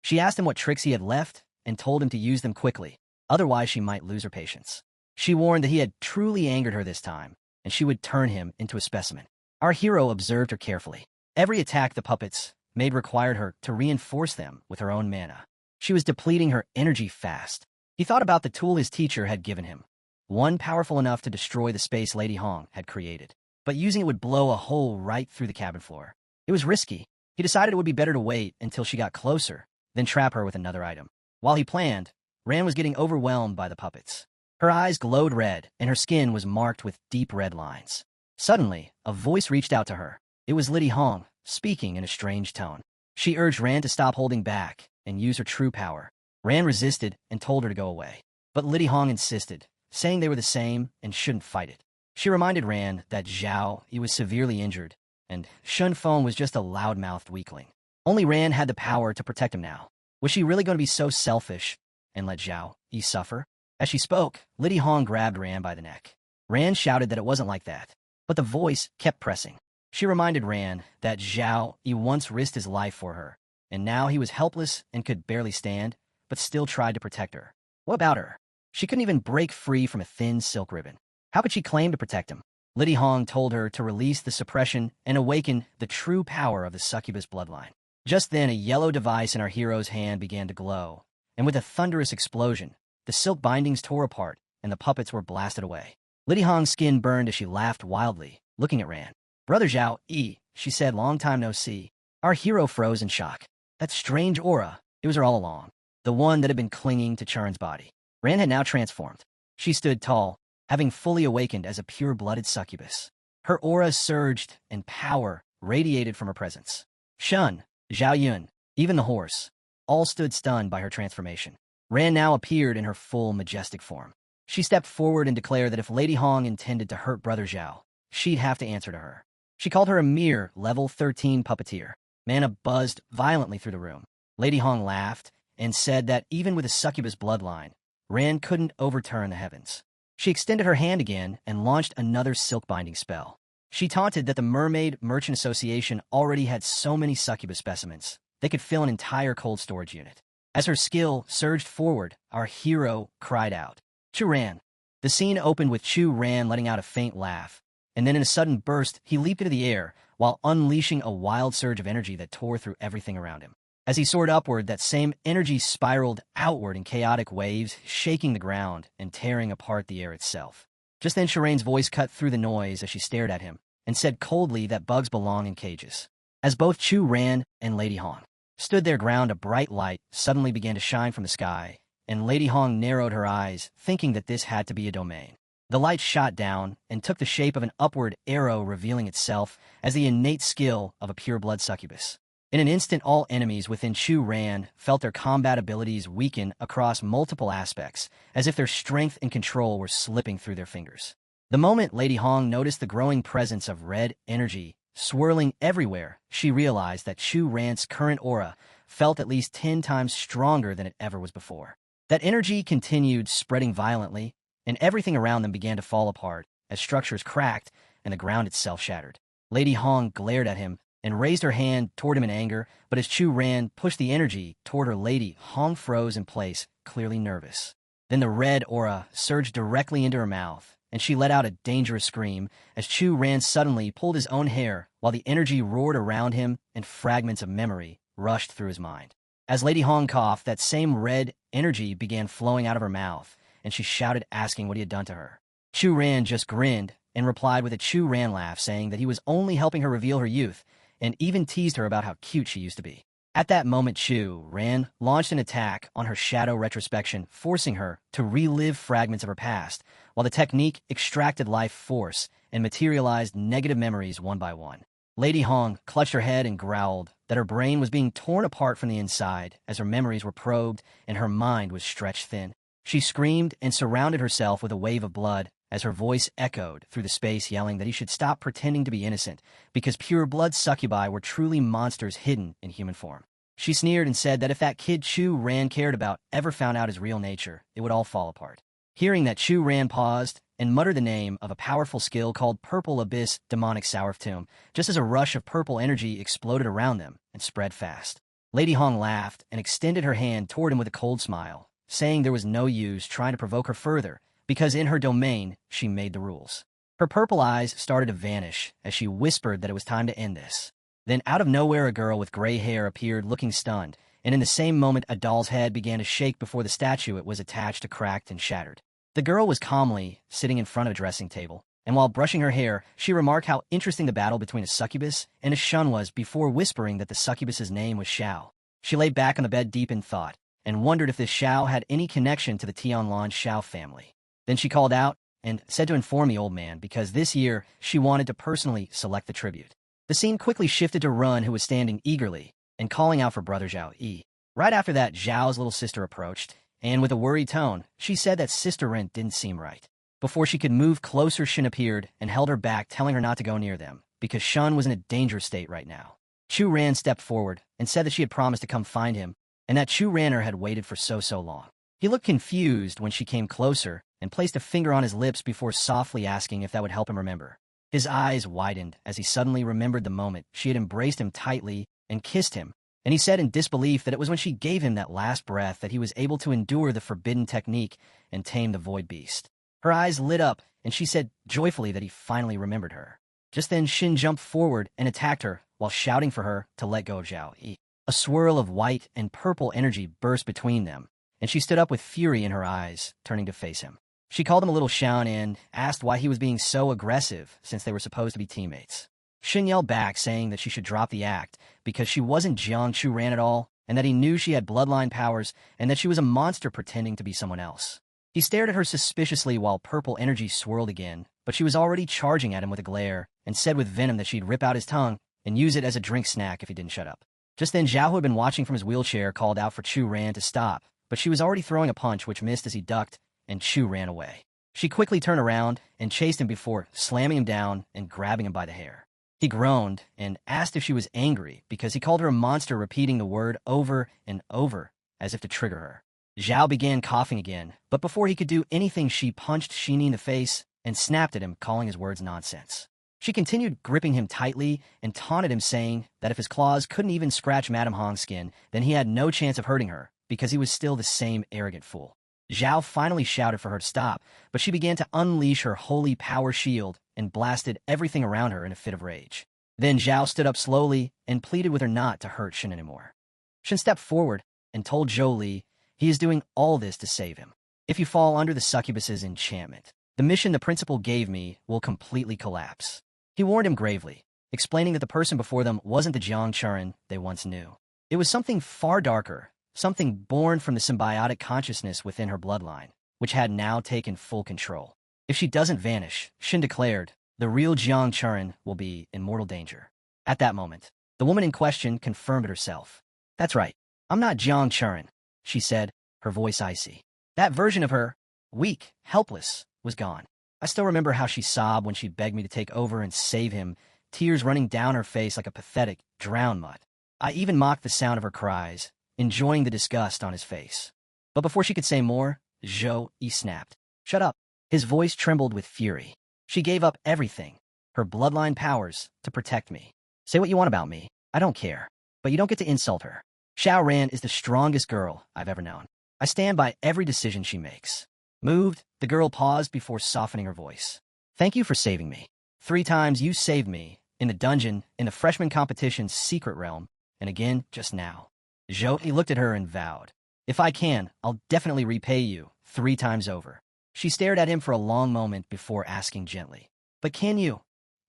She asked him what tricks he had left and told him to use them quickly, otherwise she might lose her patience. She warned that he had truly angered her this time, and she would turn him into a specimen. Our hero observed her carefully. Every attack the puppets made required her to reinforce them with her own mana. She was depleting her energy fast. He thought about the tool his teacher had given him, one powerful enough to destroy the space Lady Hong had created, but using it would blow a hole right through the cabin floor. It was risky. He decided it would be better to wait until she got closer, then trap her with another item. While he planned, Ran was getting overwhelmed by the puppets. Her eyes glowed red, and her skin was marked with deep red lines. Suddenly, a voice reached out to her. It was Lady Hong, speaking in a strange tone. She urged Ran to stop holding back and use her true power. Ran resisted and told her to go away. But Lady Hong insisted, saying they were the same and shouldn't fight it. She reminded Ran that Zhao Yi was severely injured, and Shun Feng was just a loud-mouthed weakling. Only Ran had the power to protect him now. Was she really going to be so selfish and let Zhao Yi suffer? As she spoke, Lady Hong grabbed Ran by the neck. Ran shouted that it wasn't like that, but the voice kept pressing. She reminded Ran that Zhao Yi once risked his life for her, and now he was helpless and could barely stand, but still tried to protect her. What about her? She couldn't even break free from a thin silk ribbon. How could she claim to protect him? Lady Hong told her to release the suppression and awaken the true power of the succubus bloodline. Just then, a yellow device in our hero's hand began to glow, and with a thunderous explosion, the silk bindings tore apart, and the puppets were blasted away. Lady Hong's skin burned as she laughed wildly, looking at Ran. Brother Zhao Yi, she said, long time no see. Our hero froze in shock. That strange aura, it was her all along, the one that had been clinging to Charon's body. Ran had now transformed. She stood tall, having fully awakened as a pure-blooded succubus. Her aura surged, and power radiated from her presence. Shun, Zhao Yun, even the horse, all stood stunned by her transformation. Ran now appeared in her full, majestic form. She stepped forward and declared that if Lady Hong intended to hurt Brother Zhao, she'd have to answer to her. She called her a mere level 13 puppeteer. Mana buzzed violently through the room. Lady Hong laughed and said that even with a succubus bloodline, Ran couldn't overturn the heavens. She extended her hand again and launched another silk-binding spell. She taunted that the Mermaid Merchant Association already had so many succubus specimens, they could fill an entire cold storage unit. As her skill surged forward, our hero cried out, Chu Ran. The scene opened with Chu Ran letting out a faint laugh, and then in a sudden burst, he leaped into the air while unleashing a wild surge of energy that tore through everything around him. As he soared upward, that same energy spiraled outward in chaotic waves, shaking the ground and tearing apart the air itself. Just then, Shireen's voice cut through the noise as she stared at him and said coldly that bugs belong in cages. As both Chu Ran and Lady Hong stood their ground, a bright light suddenly began to shine from the sky, and Lady Hong narrowed her eyes, thinking that this had to be a domain. The light shot down and took the shape of an upward arrow, revealing itself as the innate skill of a pure-blood succubus. In an instant, all enemies within Chu Ran felt their combat abilities weaken across multiple aspects, as if their strength and control were slipping through their fingers. The moment Lady Hong noticed the growing presence of red energy swirling everywhere, she realized that Chu Ran's current aura felt at least 10 times stronger than it ever was before. That energy continued spreading violently, and everything around them began to fall apart as structures cracked and the ground itself shattered. Lady Hong glared at him and raised her hand toward him in anger, but as Chu Ran pushed the energy toward her, Lady Hong froze in place, clearly nervous. Then the red aura surged directly into her mouth, and she let out a dangerous scream as Chu Ran suddenly pulled his own hair while the energy roared around him and fragments of memory rushed through his mind. As Lady Hong coughed, that same red energy began flowing out of her mouth, and she shouted, asking what he had done to her. Chu Ran just grinned and replied with a Chu Ran laugh, saying that he was only helping her reveal her youth, and even teased her about how cute she used to be. At that moment, Chu Ran launched an attack on her shadow retrospection, forcing her to relive fragments of her past, while the technique extracted life force and materialized negative memories one by one. Lady Hong clutched her head and growled that her brain was being torn apart from the inside as her memories were probed and her mind was stretched thin. She screamed and surrounded herself with a wave of blood as her voice echoed through the space, yelling that he should stop pretending to be innocent because pure-blood succubi were truly monsters hidden in human form. She sneered and said that if that kid Chu Ran cared about ever found out his real nature, it would all fall apart. Hearing that, Chu Ran paused and muttered the name of a powerful skill called Purple Abyss Demonic Sourftomb, just as a rush of purple energy exploded around them and spread fast. Lady Hong laughed and extended her hand toward him with a cold smile, saying there was no use trying to provoke her further, because in her domain, she made the rules. Her purple eyes started to vanish as she whispered that it was time to end this. Then out of nowhere, a girl with gray hair appeared looking stunned, and in the same moment a doll's head began to shake before the statue it was attached to cracked and shattered. The girl was calmly sitting in front of a dressing table, and while brushing her hair, she remarked how interesting the battle between a succubus and a shun was before whispering that the succubus's name was Xiao. She lay back on the bed deep in thought, and wondered if this Xiao had any connection to the Tianlan Xiao family. Then she called out and said to inform the old man, because this year she wanted to personally select the tribute. The scene quickly shifted to Run, who was standing eagerly and calling out for brother Zhao Yi. Right after that, Zhao's little sister approached, and with a worried tone, she said that Sister Ren didn't seem right. Before she could move closer, Shin appeared and held her back, telling her not to go near them, because Shun was in a dangerous state right now. Chu Ran stepped forward and said that she had promised to come find him, and that Chu Ranner had waited for so long. He looked confused when she came closer and placed a finger on his lips before softly asking if that would help him remember. His eyes widened as he suddenly remembered the moment she had embraced him tightly and kissed him, and he said in disbelief that it was when she gave him that last breath that he was able to endure the forbidden technique and tame the void beast. Her eyes lit up, and she said joyfully that he finally remembered her. Just then, Shin jumped forward and attacked her while shouting for her to let go of Zhao Yi. A swirl of white and purple energy burst between them, and she stood up with fury in her eyes, turning to face him. She called him a little Shan and asked why he was being so aggressive since they were supposed to be teammates. Shin yelled back, saying that she should drop the act because she wasn't Jiang Chu Ran at all, and that he knew she had bloodline powers and that she was a monster pretending to be someone else. He stared at her suspiciously while purple energy swirled again, but she was already charging at him with a glare and said with venom that she'd rip out his tongue and use it as a drink snack if he didn't shut up. Just then, Zhao, who had been watching from his wheelchair, called out for Chu Ran to stop, but she was already throwing a punch which missed as he ducked, and Chu ran away. She quickly turned around and chased him before slamming him down and grabbing him by the hair. He groaned and asked if she was angry because he called her a monster, repeating the word over and over as if to trigger her. Zhao began coughing again, but before he could do anything, she punched Shini in the face and snapped at him, calling his words nonsense. She continued gripping him tightly and taunted him, saying that if his claws couldn't even scratch Madame Hong's skin, then he had no chance of hurting her because he was still the same arrogant fool. Zhao finally shouted for her to stop, but she began to unleash her holy power shield and blasted everything around her in a fit of rage. Then Zhao stood up slowly and pleaded with her not to hurt Shin anymore. Shin stepped forward and told Zhou Li he is doing all this to save him. If you fall under the succubus's enchantment, the mission the principal gave me will completely collapse. He warned him gravely, explaining that the person before them wasn't the Jiang Churen they once knew. It was something far darker, something born from the symbiotic consciousness within her bloodline, which had now taken full control. If she doesn't vanish, Shin declared, the real Jiang Churen will be in mortal danger. At that moment, the woman in question confirmed it herself. That's right, I'm not Jiang Churen, she said, her voice icy. That version of her, weak, helpless, was gone. I still remember how she sobbed when she begged me to take over and save him, tears running down her face like a pathetic, drowned mutt. I even mocked the sound of her cries, enjoying the disgust on his face. But before she could say more, Zhou Yi snapped. Shut up. His voice trembled with fury. She gave up everything, her bloodline powers, to protect me. Say what you want about me. I don't care. But you don't get to insult her. Xiao Ran is the strongest girl I've ever known. I stand by every decision she makes. Moved, the girl paused before softening her voice. Thank you for saving me. 3 times you saved me, in the dungeon, in the freshman competition's secret realm, and again just now. Zhou Yi looked at her and vowed, "If I can, I'll definitely repay you 3 times over." She stared at him for a long moment before asking gently, "But can you?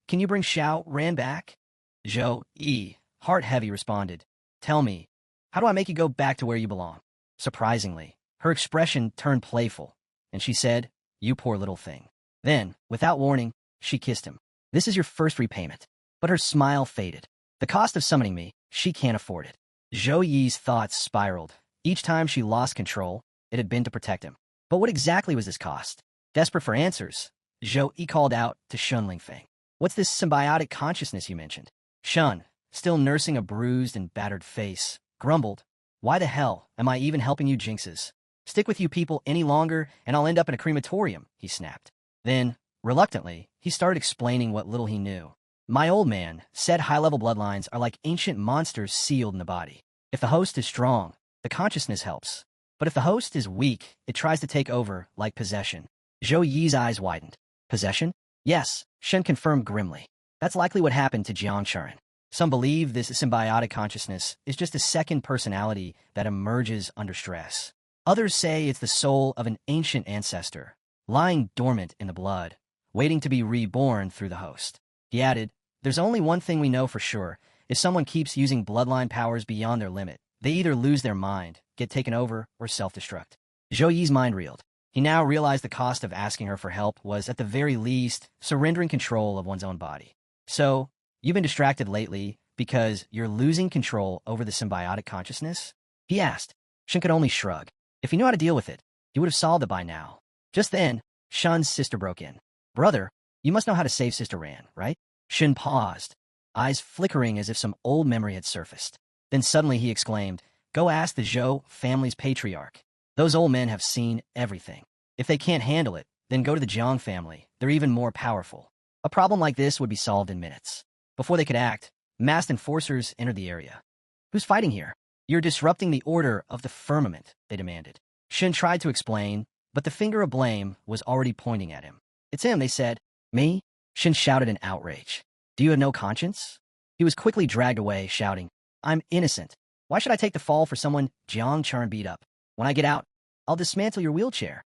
Can you bring Xiao Ran back?" Zhou Yi, heart heavy, responded, "Tell me, how do I make you go back to where you belong?" Surprisingly, her expression turned playful, and she said, "You poor little thing." Then, without warning, she kissed him. "This is your first repayment." But her smile faded. The cost of summoning me, she can't afford it. Zhou Yi's thoughts spiraled. Each time she lost control, it had been to protect him. But what exactly was this cost? Desperate for answers, Zhou Yi called out to Shun Lingfeng. "What's this symbiotic consciousness you mentioned?" Shun, still nursing a bruised and battered face, grumbled, "Why the hell am I even helping you jinxes? Stick with you people any longer and I'll end up in a crematorium," he snapped. Then, reluctantly, he started explaining what little he knew. "My old man said high-level bloodlines are like ancient monsters sealed in the body. If the host is strong, the consciousness helps. But if the host is weak, it tries to take over, like possession." Zhou Yi's eyes widened. "Possession?" "Yes," Shen confirmed grimly. "That's likely what happened to Jiang Churen. Some believe this symbiotic consciousness is just a second personality that emerges under stress. Others say it's the soul of an ancient ancestor, lying dormant in the blood, waiting to be reborn through the host." He added, "There's only one thing we know for sure. If someone keeps using bloodline powers beyond their limit, they either lose their mind, get taken over, or self-destruct." Zhou Yi's mind reeled. He now realized the cost of asking her for help was, at the very least, surrendering control of one's own body. "So, you've been distracted lately because you're losing control over the symbiotic consciousness?" he asked. Shen could only shrug. If he knew how to deal with it, he would have solved it by now. Just then, Shun's sister broke in. "Brother, you must know how to save Sister Ran, right?" Shen paused, eyes flickering as if some old memory had surfaced. Then suddenly he exclaimed, "Go ask the Zhou family's patriarch. Those old men have seen everything. If they can't handle it, then go to the Jiang family. They're even more powerful." A problem like this would be solved in minutes. Before they could act, masked enforcers entered the area. "Who's fighting here?" "You're disrupting the order of the firmament," they demanded. Shen tried to explain, but the finger of blame was already pointing at him. "It's him," they said. "Me?" Shen shouted in outrage. "Do you have no conscience?" He was quickly dragged away, shouting, "I'm innocent. Why should I take the fall for someone Jiang Churen beat up? When I get out, I'll dismantle your wheelchair."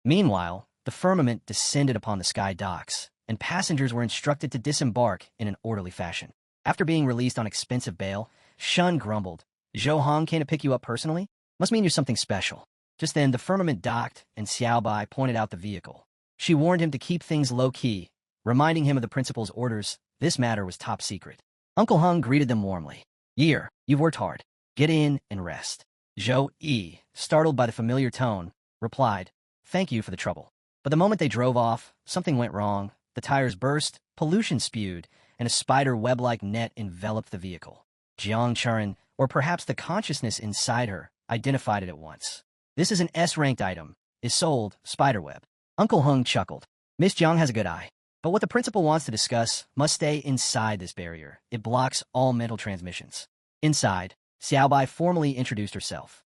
Meanwhile, the firmament descended upon the sky docks, and passengers were instructed to disembark in an orderly fashion. After being released on expensive bail, Shun grumbled, "Zhou Hong came to pick you up personally? Must mean you're something special." Just then, the firmament docked, and Xiao Bai pointed out the vehicle. She warned him to keep things low-key, reminding him of the principal's orders. This matter was top secret. Uncle Hung greeted them warmly. "Year, you've worked hard. Get in and rest." Zhou Yi, startled by the familiar tone, replied, "Thank you for the trouble." But the moment they drove off, something went wrong. The tires burst, pollution spewed, and a spider web-like net enveloped the vehicle. Jiang Churen, or perhaps the consciousness inside her, identified it at once. "This is an S-ranked item. Is sold, spiderweb." Uncle Hung chuckled. "Miss Jiang has a good eye. But what the principal wants to discuss must stay inside this barrier. It blocks all mental transmissions." Inside, Xiaobai formally introduced herself.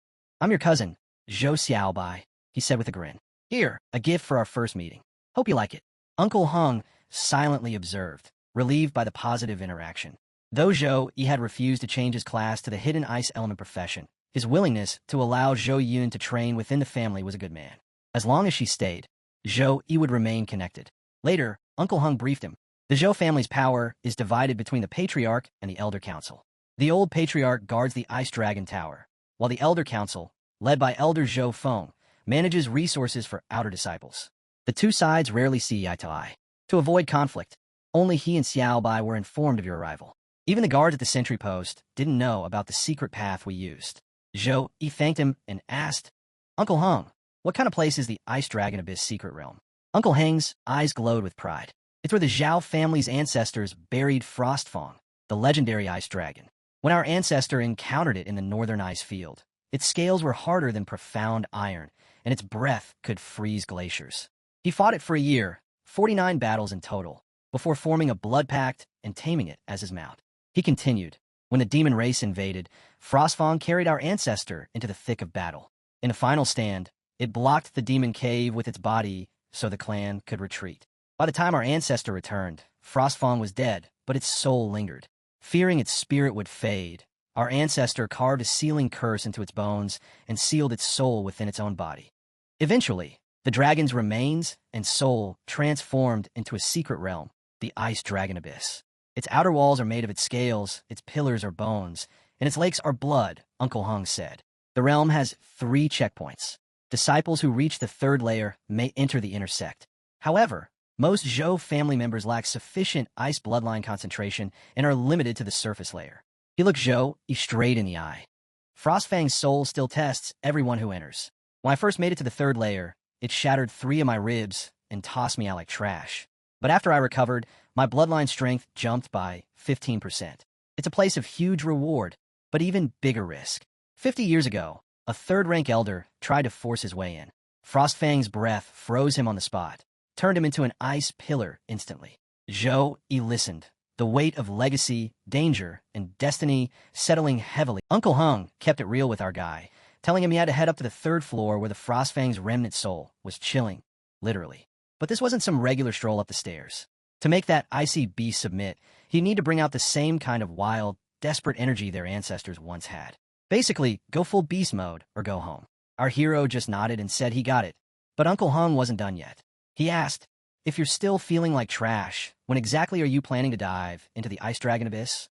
"I'm your cousin, Zhou Xiaobai," he said with a grin. "Here, a gift for our first meeting. Hope you like it." Uncle Hung silently observed, relieved by the positive interaction. Though Zhou Yi had refused to change his class to the hidden ice element profession, his willingness to allow Zhou Yun to train within the family was a good man. As long as she stayed, Zhou Yi would remain connected. Later, Uncle Hung briefed him. The Zhou family's power is divided between the Patriarch and the Elder Council. The old Patriarch guards the Ice Dragon Tower, while the Elder Council, led by Elder Zhou Feng, manages resources for outer disciples. The two sides rarely see eye to eye. To avoid conflict, only he and Xiao Bai were informed of your arrival. Even the guards at the sentry post didn't know about the secret path we used. Zhou Yi thanked him and asked, "Uncle Hung, what kind of place is the Ice Dragon Abyss secret realm?" Uncle Heng's eyes glowed with pride. "It's where the Zhao family's ancestors buried Frostfang, the legendary ice dragon. When our ancestor encountered it in the northern ice field, its scales were harder than profound iron, and its breath could freeze glaciers. He fought it for a year, 49 battles in total, before forming a blood pact and taming it as his mount." He continued, "When the demon race invaded, Frostfang carried our ancestor into the thick of battle. In a final stand, it blocked the demon cave with its body so the clan could retreat. By the time our ancestor returned, Frostfang was dead, but its soul lingered. Fearing its spirit would fade, Our ancestor carved a sealing curse into its bones and sealed its soul within its own body. Eventually, the dragon's remains and soul transformed into a secret realm, the Ice Dragon Abyss. Its outer walls are made of its scales, its pillars are bones, and its lakes are blood, Uncle Hung said. The realm has 3 checkpoints. Disciples who reach the 3rd layer may enter the inner sect. However, most Zhou family members lack sufficient ice bloodline concentration and are limited to the surface layer. He looked Zhou straight in the eye. Frostfang's soul still tests everyone who enters. When I first made it to the 3rd layer, it shattered 3 of my ribs and tossed me out like trash. But after I recovered, my bloodline strength jumped by 15%. It's a place of huge reward, but even bigger risk. 50 years ago, a 3rd-rank elder tried to force his way in. Frostfang's breath froze him on the spot, turned him into an ice pillar instantly. Zhou listened, the weight of legacy, danger, and destiny settling heavily. Uncle Hung kept it real with our guy, telling him he had to head up to the 3rd floor where the Frostfang's remnant soul was chilling, literally. But this wasn't some regular stroll up the stairs. To make that icy beast submit, he'd need to bring out the same kind of wild, desperate energy their ancestors once had. Basically, go full beast mode or go home. Our hero just nodded and said he got it. But Uncle Hung wasn't done yet. He asked, if you're still feeling like trash, when exactly are you planning to dive into the Ice Dragon Abyss?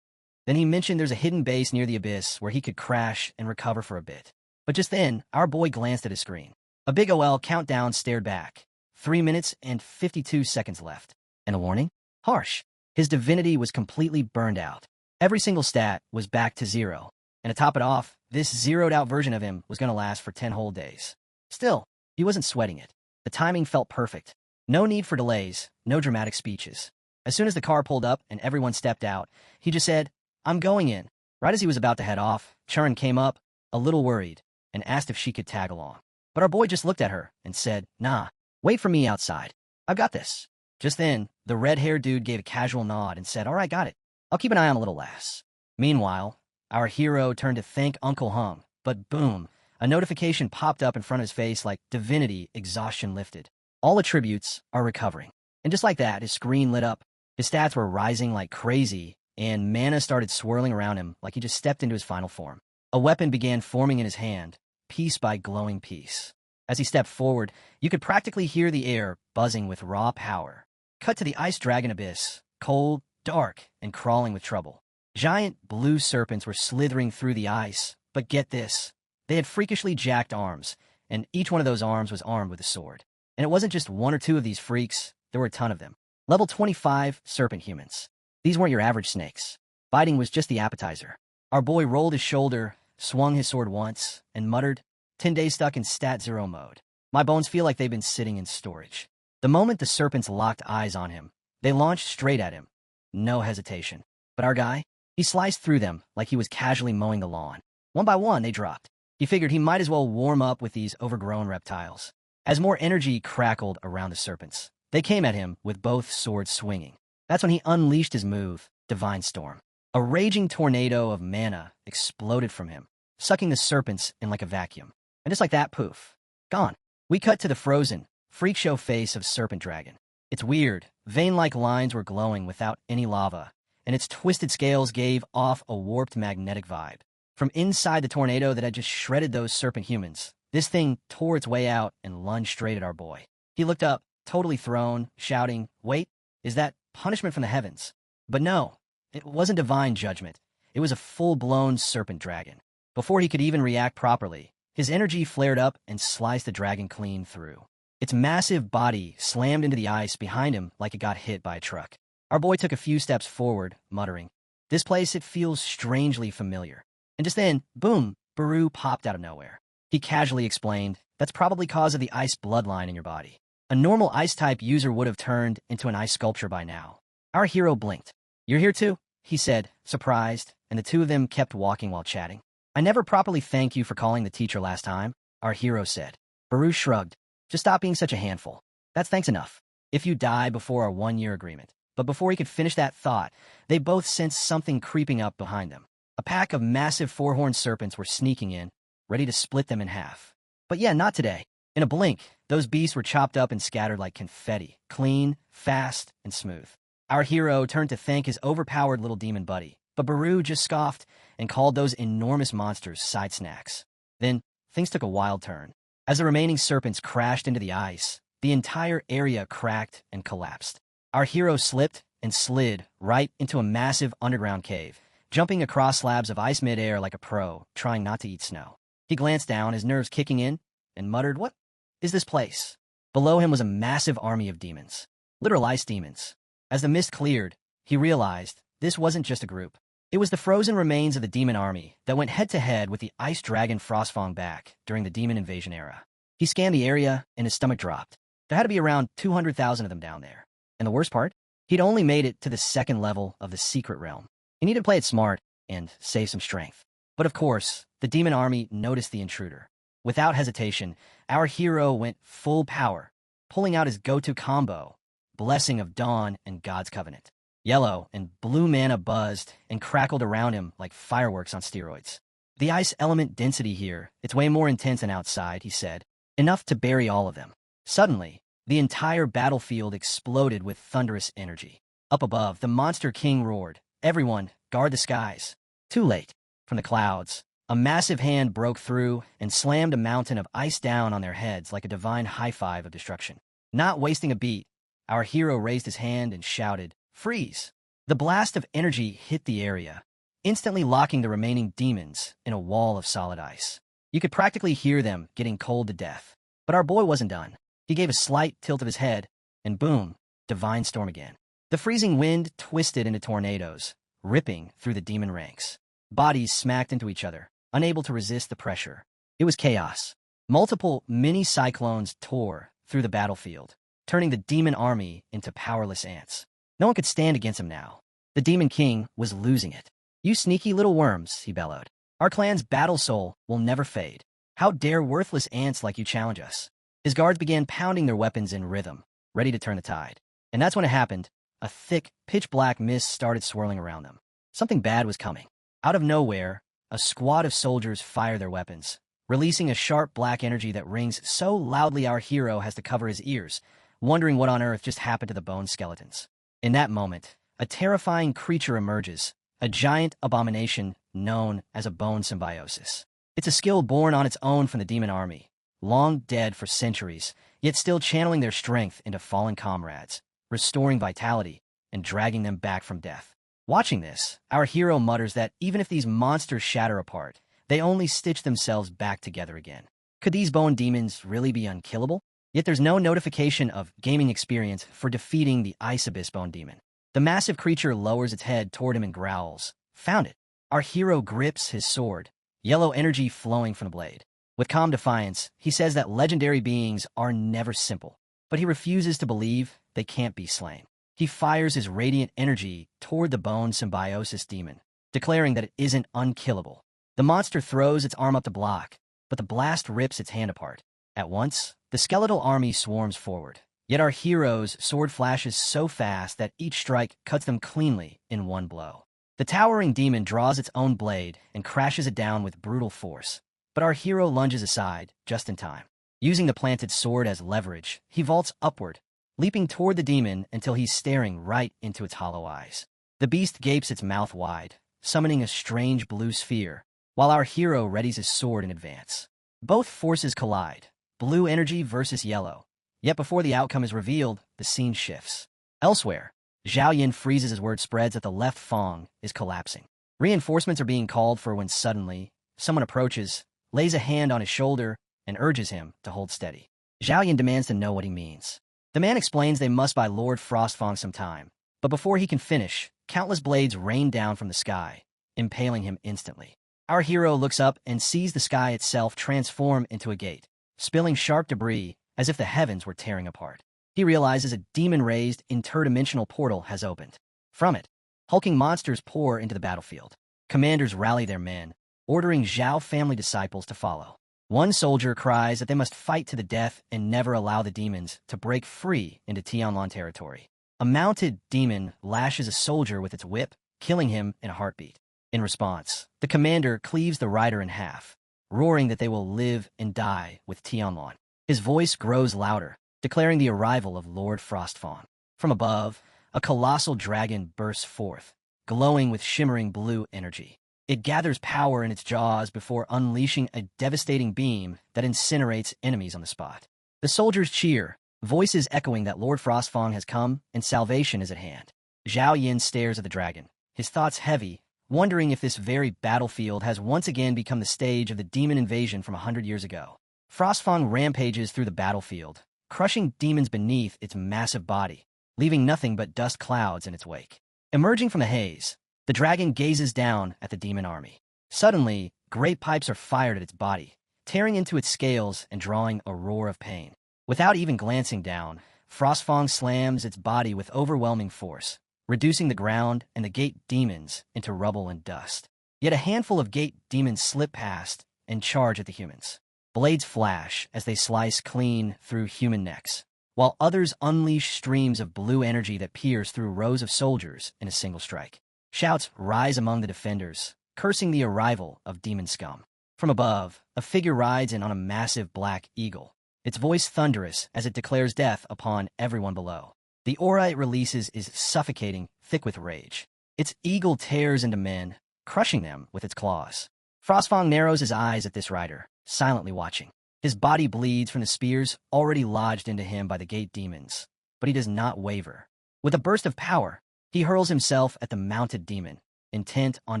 Then he mentioned there's a hidden base near the abyss where he could crash and recover for a bit. But just then, our boy glanced at his screen. A big OL countdown stared back. 3 minutes and 52 seconds left. And a warning? Harsh. His divinity was completely burned out. Every single stat was back to 0. And to top it off, this zeroed-out version of him was going to last for 10 whole days. Still, he wasn't sweating it. The timing felt perfect. No need for delays, no dramatic speeches. As soon as the car pulled up and everyone stepped out, he just said, I'm going in. Right as he was about to head off, Churin came up, a little worried, and asked if she could tag along. But our boy just looked at her and said, nah, wait for me outside. I've got this. Just then, the red-haired dude gave a casual nod and said, all right, got it. I'll keep an eye on the little lass. Meanwhile, our hero turned to thank Uncle Hung, but boom, a notification popped up in front of his face like divinity exhaustion lifted. All attributes are recovering. And just like that, his screen lit up. His stats were rising like crazy, and mana started swirling around him like he just stepped into his final form. A weapon began forming in his hand, piece by glowing piece. As he stepped forward, you could practically hear the air buzzing with raw power. Cut to the Ice Dragon Abyss, cold, dark, and crawling with trouble. Giant blue serpents were slithering through the ice, but get this. They had freakishly jacked arms, and each one of those arms was armed with a sword. And it wasn't just 1 or 2 of these freaks, there were a ton of them. Level 25 serpent humans. These weren't your average snakes. Fighting was just the appetizer. Our boy rolled his shoulder, swung his sword once, and muttered, 10 days stuck in stat 0 mode. My bones feel like they've been sitting in storage. The moment the serpents locked eyes on him, they launched straight at him. No hesitation. But our guy? He sliced through them like he was casually mowing the lawn. One by one, they dropped. He figured he might as well warm up with these overgrown reptiles. As more energy crackled around the serpents, they came at him with both swords swinging. That's when he unleashed his move, Divine Storm. A raging tornado of mana exploded from him, sucking the serpents in like a vacuum. And just like that, poof, gone. We cut to the frozen, freak show face of Serpent Dragon. Its weird, vein-like lines were glowing without any lava, and its twisted scales gave off a warped magnetic vibe. From inside the tornado that had just shredded those serpent humans, this thing tore its way out and lunged straight at our boy. He looked up, totally thrown, shouting, wait, is that punishment from the heavens? But no, it wasn't divine judgment. It was a full-blown serpent dragon. Before he could even react properly, his energy flared up and sliced the dragon clean through. Its massive body slammed into the ice behind him like it got hit by a truck. Our boy took a few steps forward, muttering, this place, it feels strangely familiar. And just then, boom, Baru popped out of nowhere. He casually explained, that's probably cause of the ice bloodline in your body. A normal ice-type user would have turned into an ice sculpture by now. Our hero blinked. You're here too? He said, surprised, and the two of them kept walking while chatting. I never properly thanked you for calling the teacher last time, our hero said. Baru shrugged. Just stop being such a handful. That's thanks enough. If you die before our 1-year agreement. But before he could finish that thought, they both sensed something creeping up behind them. A pack of massive four-horned serpents were sneaking in, ready to split them in half. But yeah, not today. In a blink, those beasts were chopped up and scattered like confetti, clean, fast, and smooth. Our hero turned to thank his overpowered little demon buddy, but Baru just scoffed, and called those enormous monsters side snacks. Then, things took a wild turn. As the remaining serpents crashed into the ice, the entire area cracked and collapsed. Our hero slipped and slid right into a massive underground cave, jumping across slabs of ice midair like a pro, trying not to eat snow. He glanced down, his nerves kicking in, and muttered, "What is this place?" Below him was a massive army of demons. Literal ice demons. As the mist cleared, he realized this wasn't just a group. It was the frozen remains of the demon army that went head-to-head with the ice dragon Frostfang back during the demon invasion era. He scanned the area, and his stomach dropped. There had to be around 200,000 of them down there. And the worst part? He'd only made it to the second level of the secret realm. He needed to play it smart and save some strength. But of course, the demon army noticed the intruder. Without hesitation, our hero went full power, pulling out his go-to combo, Blessing of Dawn and God's Covenant. Yellow and blue mana buzzed and crackled around him like fireworks on steroids. The ice element density here, it's way more intense than outside, he said. Enough to bury all of them. Suddenly, the entire battlefield exploded with thunderous energy. Up above, the Monster King roared, "Everyone, guard the skies." Too late. From the clouds, a massive hand broke through and slammed a mountain of ice down on their heads like a divine high-five of destruction. Not wasting a beat, our hero raised his hand and shouted, "Freeze!" The blast of energy hit the area, instantly locking the remaining demons in a wall of solid ice. You could practically hear them getting cold to death. But our boy wasn't done. He gave a slight tilt of his head, and boom, divine storm again. The freezing wind twisted into tornadoes, ripping through the demon ranks. Bodies smacked into each other, unable to resist the pressure. It was chaos. Multiple mini-cyclones tore through the battlefield, turning the demon army into powerless ants. No one could stand against him now. The Demon King was losing it. "You sneaky little worms," he bellowed. "Our clan's battle soul will never fade. How dare worthless ants like you challenge us?" His guards began pounding their weapons in rhythm, ready to turn the tide. And that's when it happened. A thick, pitch-black mist started swirling around them. Something bad was coming. Out of nowhere, a squad of soldiers fired their weapons, releasing a sharp black energy that rings so loudly our hero has to cover his ears, wondering what on earth just happened to the bone skeletons. In that moment, a terrifying creature emerges, a giant abomination known as a bone symbiosis. It's a skill born on its own from the demon army, long dead for centuries, yet still channeling their strength into fallen comrades, restoring vitality, and dragging them back from death. Watching this, our hero mutters that even if these monsters shatter apart, they only stitch themselves back together again. Could these bone demons really be unkillable? Yet there's no notification of gaming experience for defeating the Ice Abyss Bone Demon. The massive creature lowers its head toward him and growls. "Found it." Our hero grips his sword, yellow energy flowing from the blade. With calm defiance, he says that legendary beings are never simple, but he refuses to believe they can't be slain. He fires his radiant energy toward the bone symbiosis demon, declaring that it isn't unkillable. The monster throws its arm up to block, but the blast rips its hand apart. At once, the skeletal army swarms forward, yet our hero's sword flashes so fast that each strike cuts them cleanly in one blow. The towering demon draws its own blade and crashes it down with brutal force, but our hero lunges aside just in time. Using the planted sword as leverage, he vaults upward, leaping toward the demon until he's staring right into its hollow eyes. The beast gapes its mouth wide, summoning a strange blue sphere, while our hero readies his sword in advance. Both forces collide. Blue energy versus yellow. Yet before the outcome is revealed, the scene shifts. Elsewhere, Zhao Yin freezes as word spreads that the left Fang is collapsing. Reinforcements are being called for when suddenly, someone approaches, lays a hand on his shoulder, and urges him to hold steady. Zhao Yin demands to know what he means. The man explains they must buy Lord Frostfang some time, but before he can finish, countless blades rain down from the sky, impaling him instantly. Our hero looks up and sees the sky itself transform into a gate, spilling sharp debris as if the heavens were tearing apart. He realizes a demon-raised, interdimensional portal has opened. From it, hulking monsters pour into the battlefield. Commanders rally their men, ordering Zhao family disciples to follow. One soldier cries that they must fight to the death and never allow the demons to break free into Tianlan territory. A mounted demon lashes a soldier with its whip, killing him in a heartbeat. In response, the commander cleaves the rider in half, roaring that they will live and die with Tianlan. His voice grows louder, declaring the arrival of Lord Frostfang. From above, a colossal dragon bursts forth, glowing with shimmering blue energy. It gathers power in its jaws before unleashing a devastating beam that incinerates enemies on the spot. The soldiers cheer, voices echoing that Lord Frostfang has come and salvation is at hand. Zhao Yin stares at the dragon, his thoughts heavy, wondering if this very battlefield has once again become the stage of the demon invasion from 100 years ago. Frostfang rampages through the battlefield, crushing demons beneath its massive body, leaving nothing but dust clouds in its wake. Emerging from the haze, the dragon gazes down at the demon army. Suddenly, great pipes are fired at its body, tearing into its scales and drawing a roar of pain. Without even glancing down, Frostfang slams its body with overwhelming force, reducing the ground and the gate demons into rubble and dust. Yet a handful of gate demons slip past and charge at the humans. Blades flash as they slice clean through human necks, while others unleash streams of blue energy that pierce through rows of soldiers in a single strike. Shouts rise among the defenders, cursing the arrival of demon scum. From above, a figure rides in on a massive black eagle, its voice thunderous as it declares death upon everyone below. The aura it releases is suffocating, thick with rage. Its eagle tears into men, crushing them with its claws. Frostfang narrows his eyes at this rider, silently watching. His body bleeds from the spears already lodged into him by the gate demons, but he does not waver. With a burst of power, he hurls himself at the mounted demon, intent on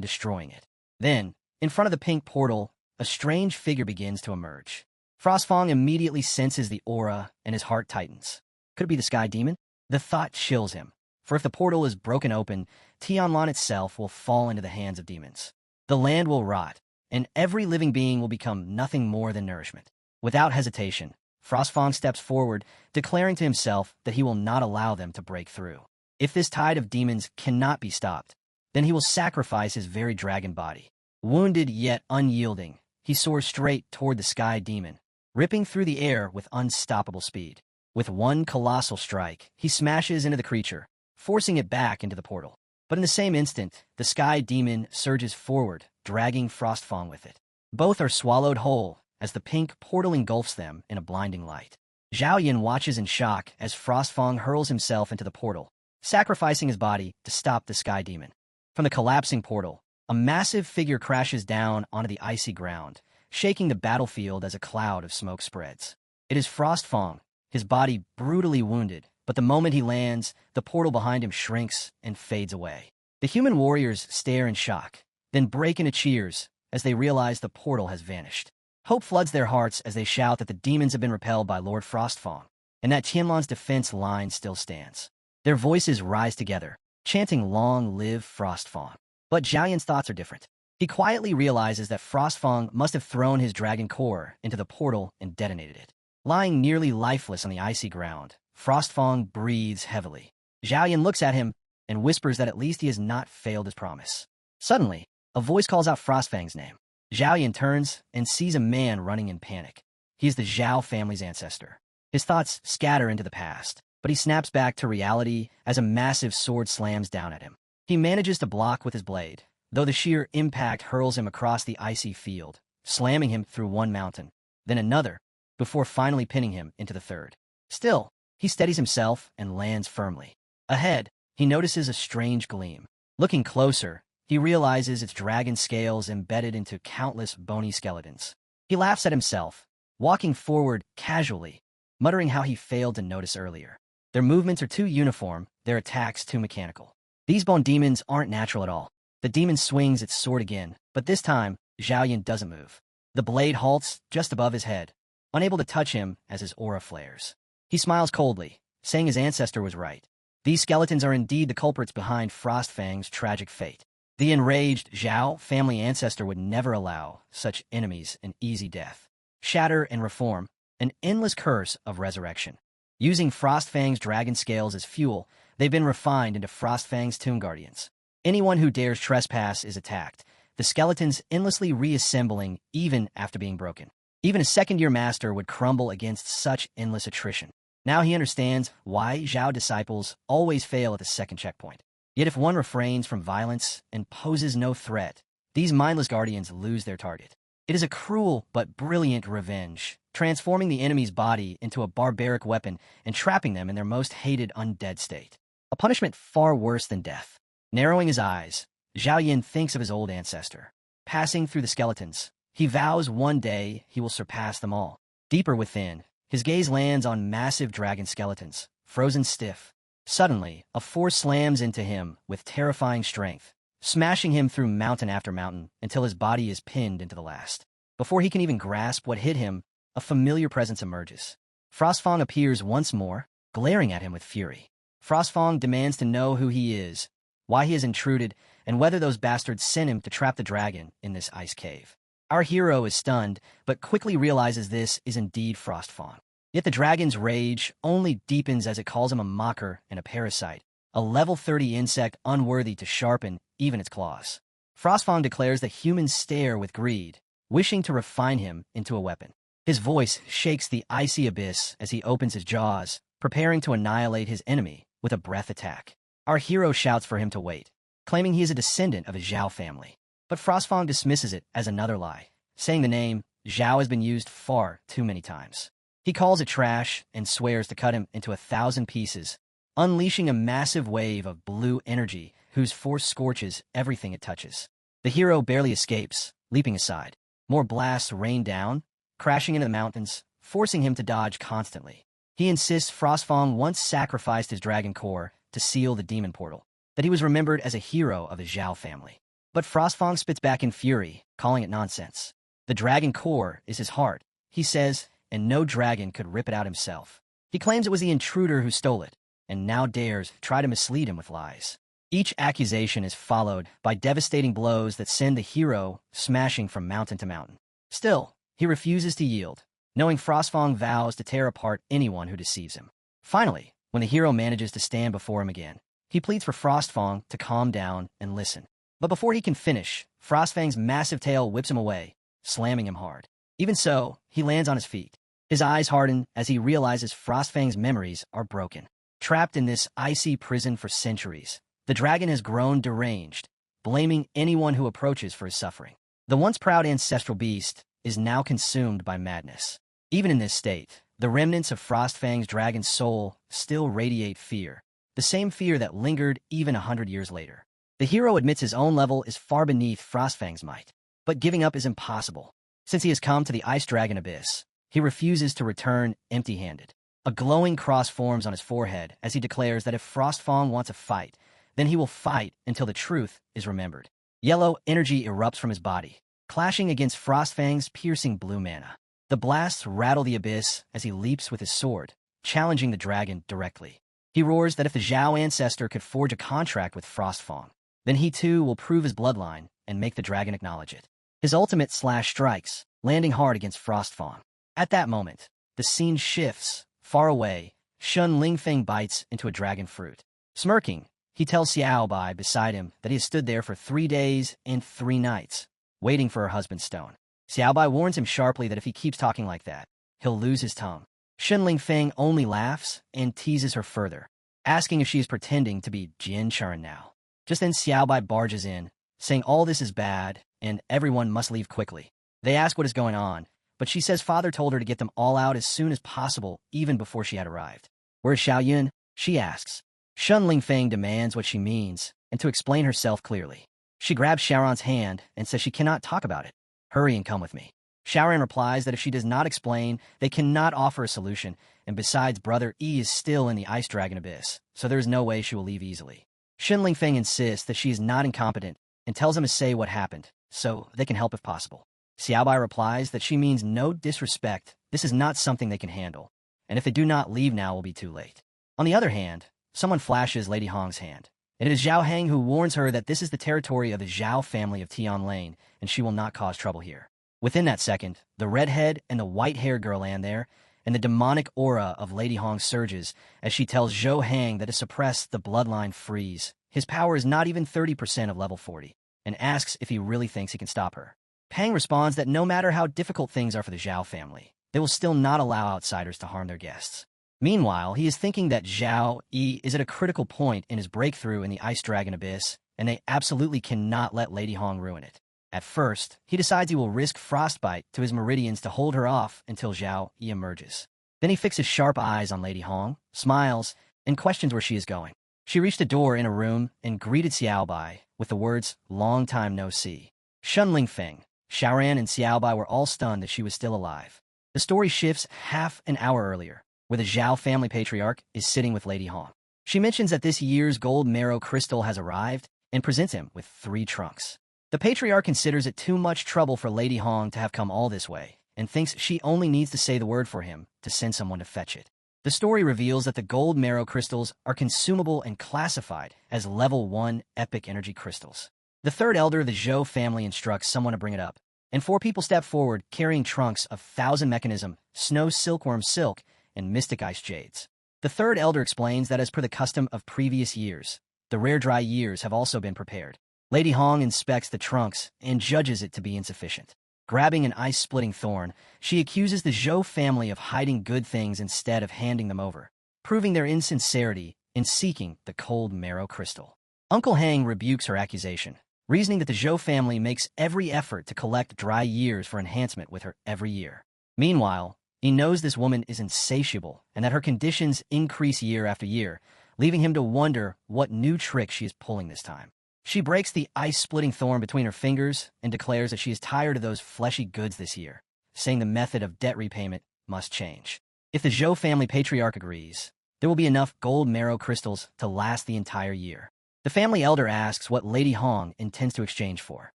destroying it. Then, in front of the pink portal, a strange figure begins to emerge. Frostfang immediately senses the aura and his heart tightens. Could it be the sky demon? The thought chills him, for if the portal is broken open, Tianlan itself will fall into the hands of demons. The land will rot, and every living being will become nothing more than nourishment. Without hesitation, Frostfang steps forward, declaring to himself that he will not allow them to break through. If this tide of demons cannot be stopped, then he will sacrifice his very dragon body. Wounded yet unyielding, he soars straight toward the sky demon, ripping through the air with unstoppable speed. With one colossal strike, he smashes into the creature, forcing it back into the portal. But in the same instant, the sky demon surges forward, dragging Frostfang with it. Both are swallowed whole as the pink portal engulfs them in a blinding light. Zhao Yin watches in shock as Frostfang hurls himself into the portal, sacrificing his body to stop the sky demon. From the collapsing portal, a massive figure crashes down onto the icy ground, shaking the battlefield as a cloud of smoke spreads. It is Frostfang, his body brutally wounded, but the moment he lands, the portal behind him shrinks and fades away. The human warriors stare in shock, then break into cheers as they realize the portal has vanished. Hope floods their hearts as they shout that the demons have been repelled by Lord Frostfang, and that Tianlan's defense line still stands. Their voices rise together, chanting "Long live Frostfang." But Zhao Yin's thoughts are different. He quietly realizes that Frostfang must have thrown his dragon core into the portal and detonated it. Lying nearly lifeless on the icy ground, Frostfang breathes heavily. Zhao Yin looks at him and whispers that at least he has not failed his promise. Suddenly, a voice calls out Frostfang's name. Zhao Yin turns and sees a man running in panic. He is the Zhao family's ancestor. His thoughts scatter into the past, but he snaps back to reality as a massive sword slams down at him. He manages to block with his blade, though the sheer impact hurls him across the icy field, slamming him through one mountain, then another, before finally pinning him into the third. Still, he steadies himself and lands firmly. Ahead, he notices a strange gleam. Looking closer, he realizes its dragon scales embedded into countless bony skeletons. He laughs at himself, walking forward casually, muttering how he failed to notice earlier. Their movements are too uniform, their attacks too mechanical. These bone demons aren't natural at all. The demon swings its sword again, but this time, Zhao Yin doesn't move. The blade halts just above his head, unable to touch him as his aura flares. He smiles coldly, saying his ancestor was right. These skeletons are indeed the culprits behind Frostfang's tragic fate. The enraged Zhao family ancestor would never allow such enemies an easy death. Shatter and reform, an endless curse of resurrection. Using Frostfang's dragon scales as fuel, they've been refined into Frostfang's tomb guardians. Anyone who dares trespass is attacked, the skeletons endlessly reassembling even after being broken. Even a second-year master would crumble against such endless attrition. Now he understands why Zhao disciples always fail at the second checkpoint. Yet if one refrains from violence and poses no threat, these mindless guardians lose their target. It is a cruel but brilliant revenge, transforming the enemy's body into a barbaric weapon and trapping them in their most hated undead state. A punishment far worse than death. Narrowing his eyes, Zhao Yin thinks of his old ancestor. Passing through the skeletons, he vows one day he will surpass them all. Deeper within, his gaze lands on massive dragon skeletons, frozen stiff. Suddenly, a force slams into him with terrifying strength, smashing him through mountain after mountain until his body is pinned into the last. Before he can even grasp what hit him, a familiar presence emerges. Frostfang appears once more, glaring at him with fury. Frostfang demands to know who he is, why he has intruded, and whether those bastards sent him to trap the dragon in this ice cave. Our hero is stunned, but quickly realizes this is indeed Frostfang. Yet the dragon's rage only deepens as it calls him a mocker and a parasite, a level 30 insect unworthy to sharpen even its claws. Frostfang declares that humans stare with greed, wishing to refine him into a weapon. His voice shakes the icy abyss as he opens his jaws, preparing to annihilate his enemy with a breath attack. Our hero shouts for him to wait, claiming he is a descendant of a Zhao family. But Frostfang dismisses it as another lie, saying the name Zhao has been used far too many times. He calls it trash and swears to cut him into 1,000 pieces, unleashing a massive wave of blue energy whose force scorches everything it touches. The hero barely escapes, leaping aside. More blasts rain down, crashing into the mountains, forcing him to dodge constantly. He insists Frostfang once sacrificed his dragon core to seal the demon portal, that he was remembered as a hero of the Zhao family. But Frostfang spits back in fury, calling it nonsense. The dragon core is his heart, he says, and no dragon could rip it out himself. He claims it was the intruder who stole it, and now dares try to mislead him with lies. Each accusation is followed by devastating blows that send the hero smashing from mountain to mountain. Still, he refuses to yield, knowing Frostfang vows to tear apart anyone who deceives him. Finally, when the hero manages to stand before him again, he pleads for Frostfang to calm down and listen. But before he can finish, Frostfang's massive tail whips him away, slamming him hard. Even so, he lands on his feet. His eyes harden as he realizes Frostfang's memories are broken. Trapped in this icy prison for centuries, the dragon has grown deranged, blaming anyone who approaches for his suffering. The once proud ancestral beast is now consumed by madness. Even in this state, the remnants of Frostfang's dragon's soul still radiate fear, the same fear that lingered even 100 years later. The hero admits his own level is far beneath Frostfang's might, but giving up is impossible. Since he has come to the Ice Dragon Abyss, he refuses to return empty-handed. A glowing cross forms on his forehead as he declares that if Frostfang wants a fight, then he will fight until the truth is remembered. Yellow energy erupts from his body, clashing against Frostfang's piercing blue mana. The blasts rattle the abyss as he leaps with his sword, challenging the dragon directly. He roars that if the Zhao ancestor could forge a contract with Frostfang, then he too will prove his bloodline and make the dragon acknowledge it. His ultimate slash strikes, landing hard against Frostfang. At that moment, the scene shifts. Far away, Shun Lingfeng bites into a dragon fruit. Smirking, he tells Xiaobai beside him that he has stood there for 3 days and 3 nights, waiting for her husband's stone. Xiaobai warns him sharply that if he keeps talking like that, he'll lose his tongue. Shun Lingfeng only laughs and teases her further, asking if she is pretending to be Jin Churen now. Just then Xiaobai barges in, saying all this is bad and everyone must leave quickly. They ask what is going on, but she says father told her to get them all out as soon as possible, even before she had arrived. Where's Xiaoyun? She asks. Shun Lingfeng demands what she means, and to explain herself clearly. She grabs Xiaoran's hand and says she cannot talk about it. Hurry and come with me. Xiaoran replies that if she does not explain, they cannot offer a solution, and besides Brother Yi is still in the Ice Dragon Abyss, so there is no way she will leave easily. Shun Lingfeng insists that she is not incompetent and tells him to say what happened, so they can help if possible. Xiaobai replies that she means no disrespect, this is not something they can handle, and if they do not leave now, it will be too late. On the other hand, someone flashes Lady Hong's hand, and it is Zhao Heng who warns her that this is the territory of the Zhao family of Tian Lane, and she will not cause trouble here. Within that second, the redhead and the white-haired girl land there, and the demonic aura of Lady Hong surges as she tells Zhou Heng that to suppress the bloodline freeze, his power is not even 30% of level 40, and asks if he really thinks he can stop her. Pang responds that no matter how difficult things are for the Zhao family, they will still not allow outsiders to harm their guests. Meanwhile, he is thinking that Zhao Yi is at a critical point in his breakthrough in the Ice Dragon Abyss, and they absolutely cannot let Lady Hong ruin it. At first, he decides he will risk frostbite to his meridians to hold her off until Zhao Yi emerges. Then he fixes sharp eyes on Lady Hong, smiles, and questions where she is going. She reached a door in a room and greeted Xiaobai with the words, "Long time no see." Shun Lingfeng, Xiaoran, and Xiaobai were all stunned that she was still alive. The story shifts half an hour earlier, where the Zhao family patriarch is sitting with Lady Hong. She mentions that this year's gold marrow crystal has arrived and presents him with 3 trunks. The patriarch considers it too much trouble for Lady Hong to have come all this way, and thinks she only needs to say the word for him to send someone to fetch it. The story reveals that the gold marrow crystals are consumable and classified as level 1 epic energy crystals. The third elder of the Zhou family instructs someone to bring it up, and 4 people step forward carrying trunks of Thousand Mechanism, Snow Silkworm Silk, and Mystic Ice Jades. The third elder explains that as per the custom of previous years, the rare dry years have also been prepared. Lady Hong inspects the trunks and judges it to be insufficient. Grabbing an ice-splitting thorn, she accuses the Zhou family of hiding good things instead of handing them over, proving their insincerity in seeking the cold marrow crystal. Uncle Hang rebukes her accusation, reasoning that the Zhou family makes every effort to collect dry years for enhancement with her every year. Meanwhile, he knows this woman is insatiable and that her conditions increase year after year, leaving him to wonder what new trick she is pulling this time. She breaks the ice-splitting thorn between her fingers and declares that she is tired of those fleshy goods this year, saying the method of debt repayment must change. If the Zhou family patriarch agrees, there will be enough gold marrow crystals to last the entire year. The family elder asks what Lady Hong intends to exchange for.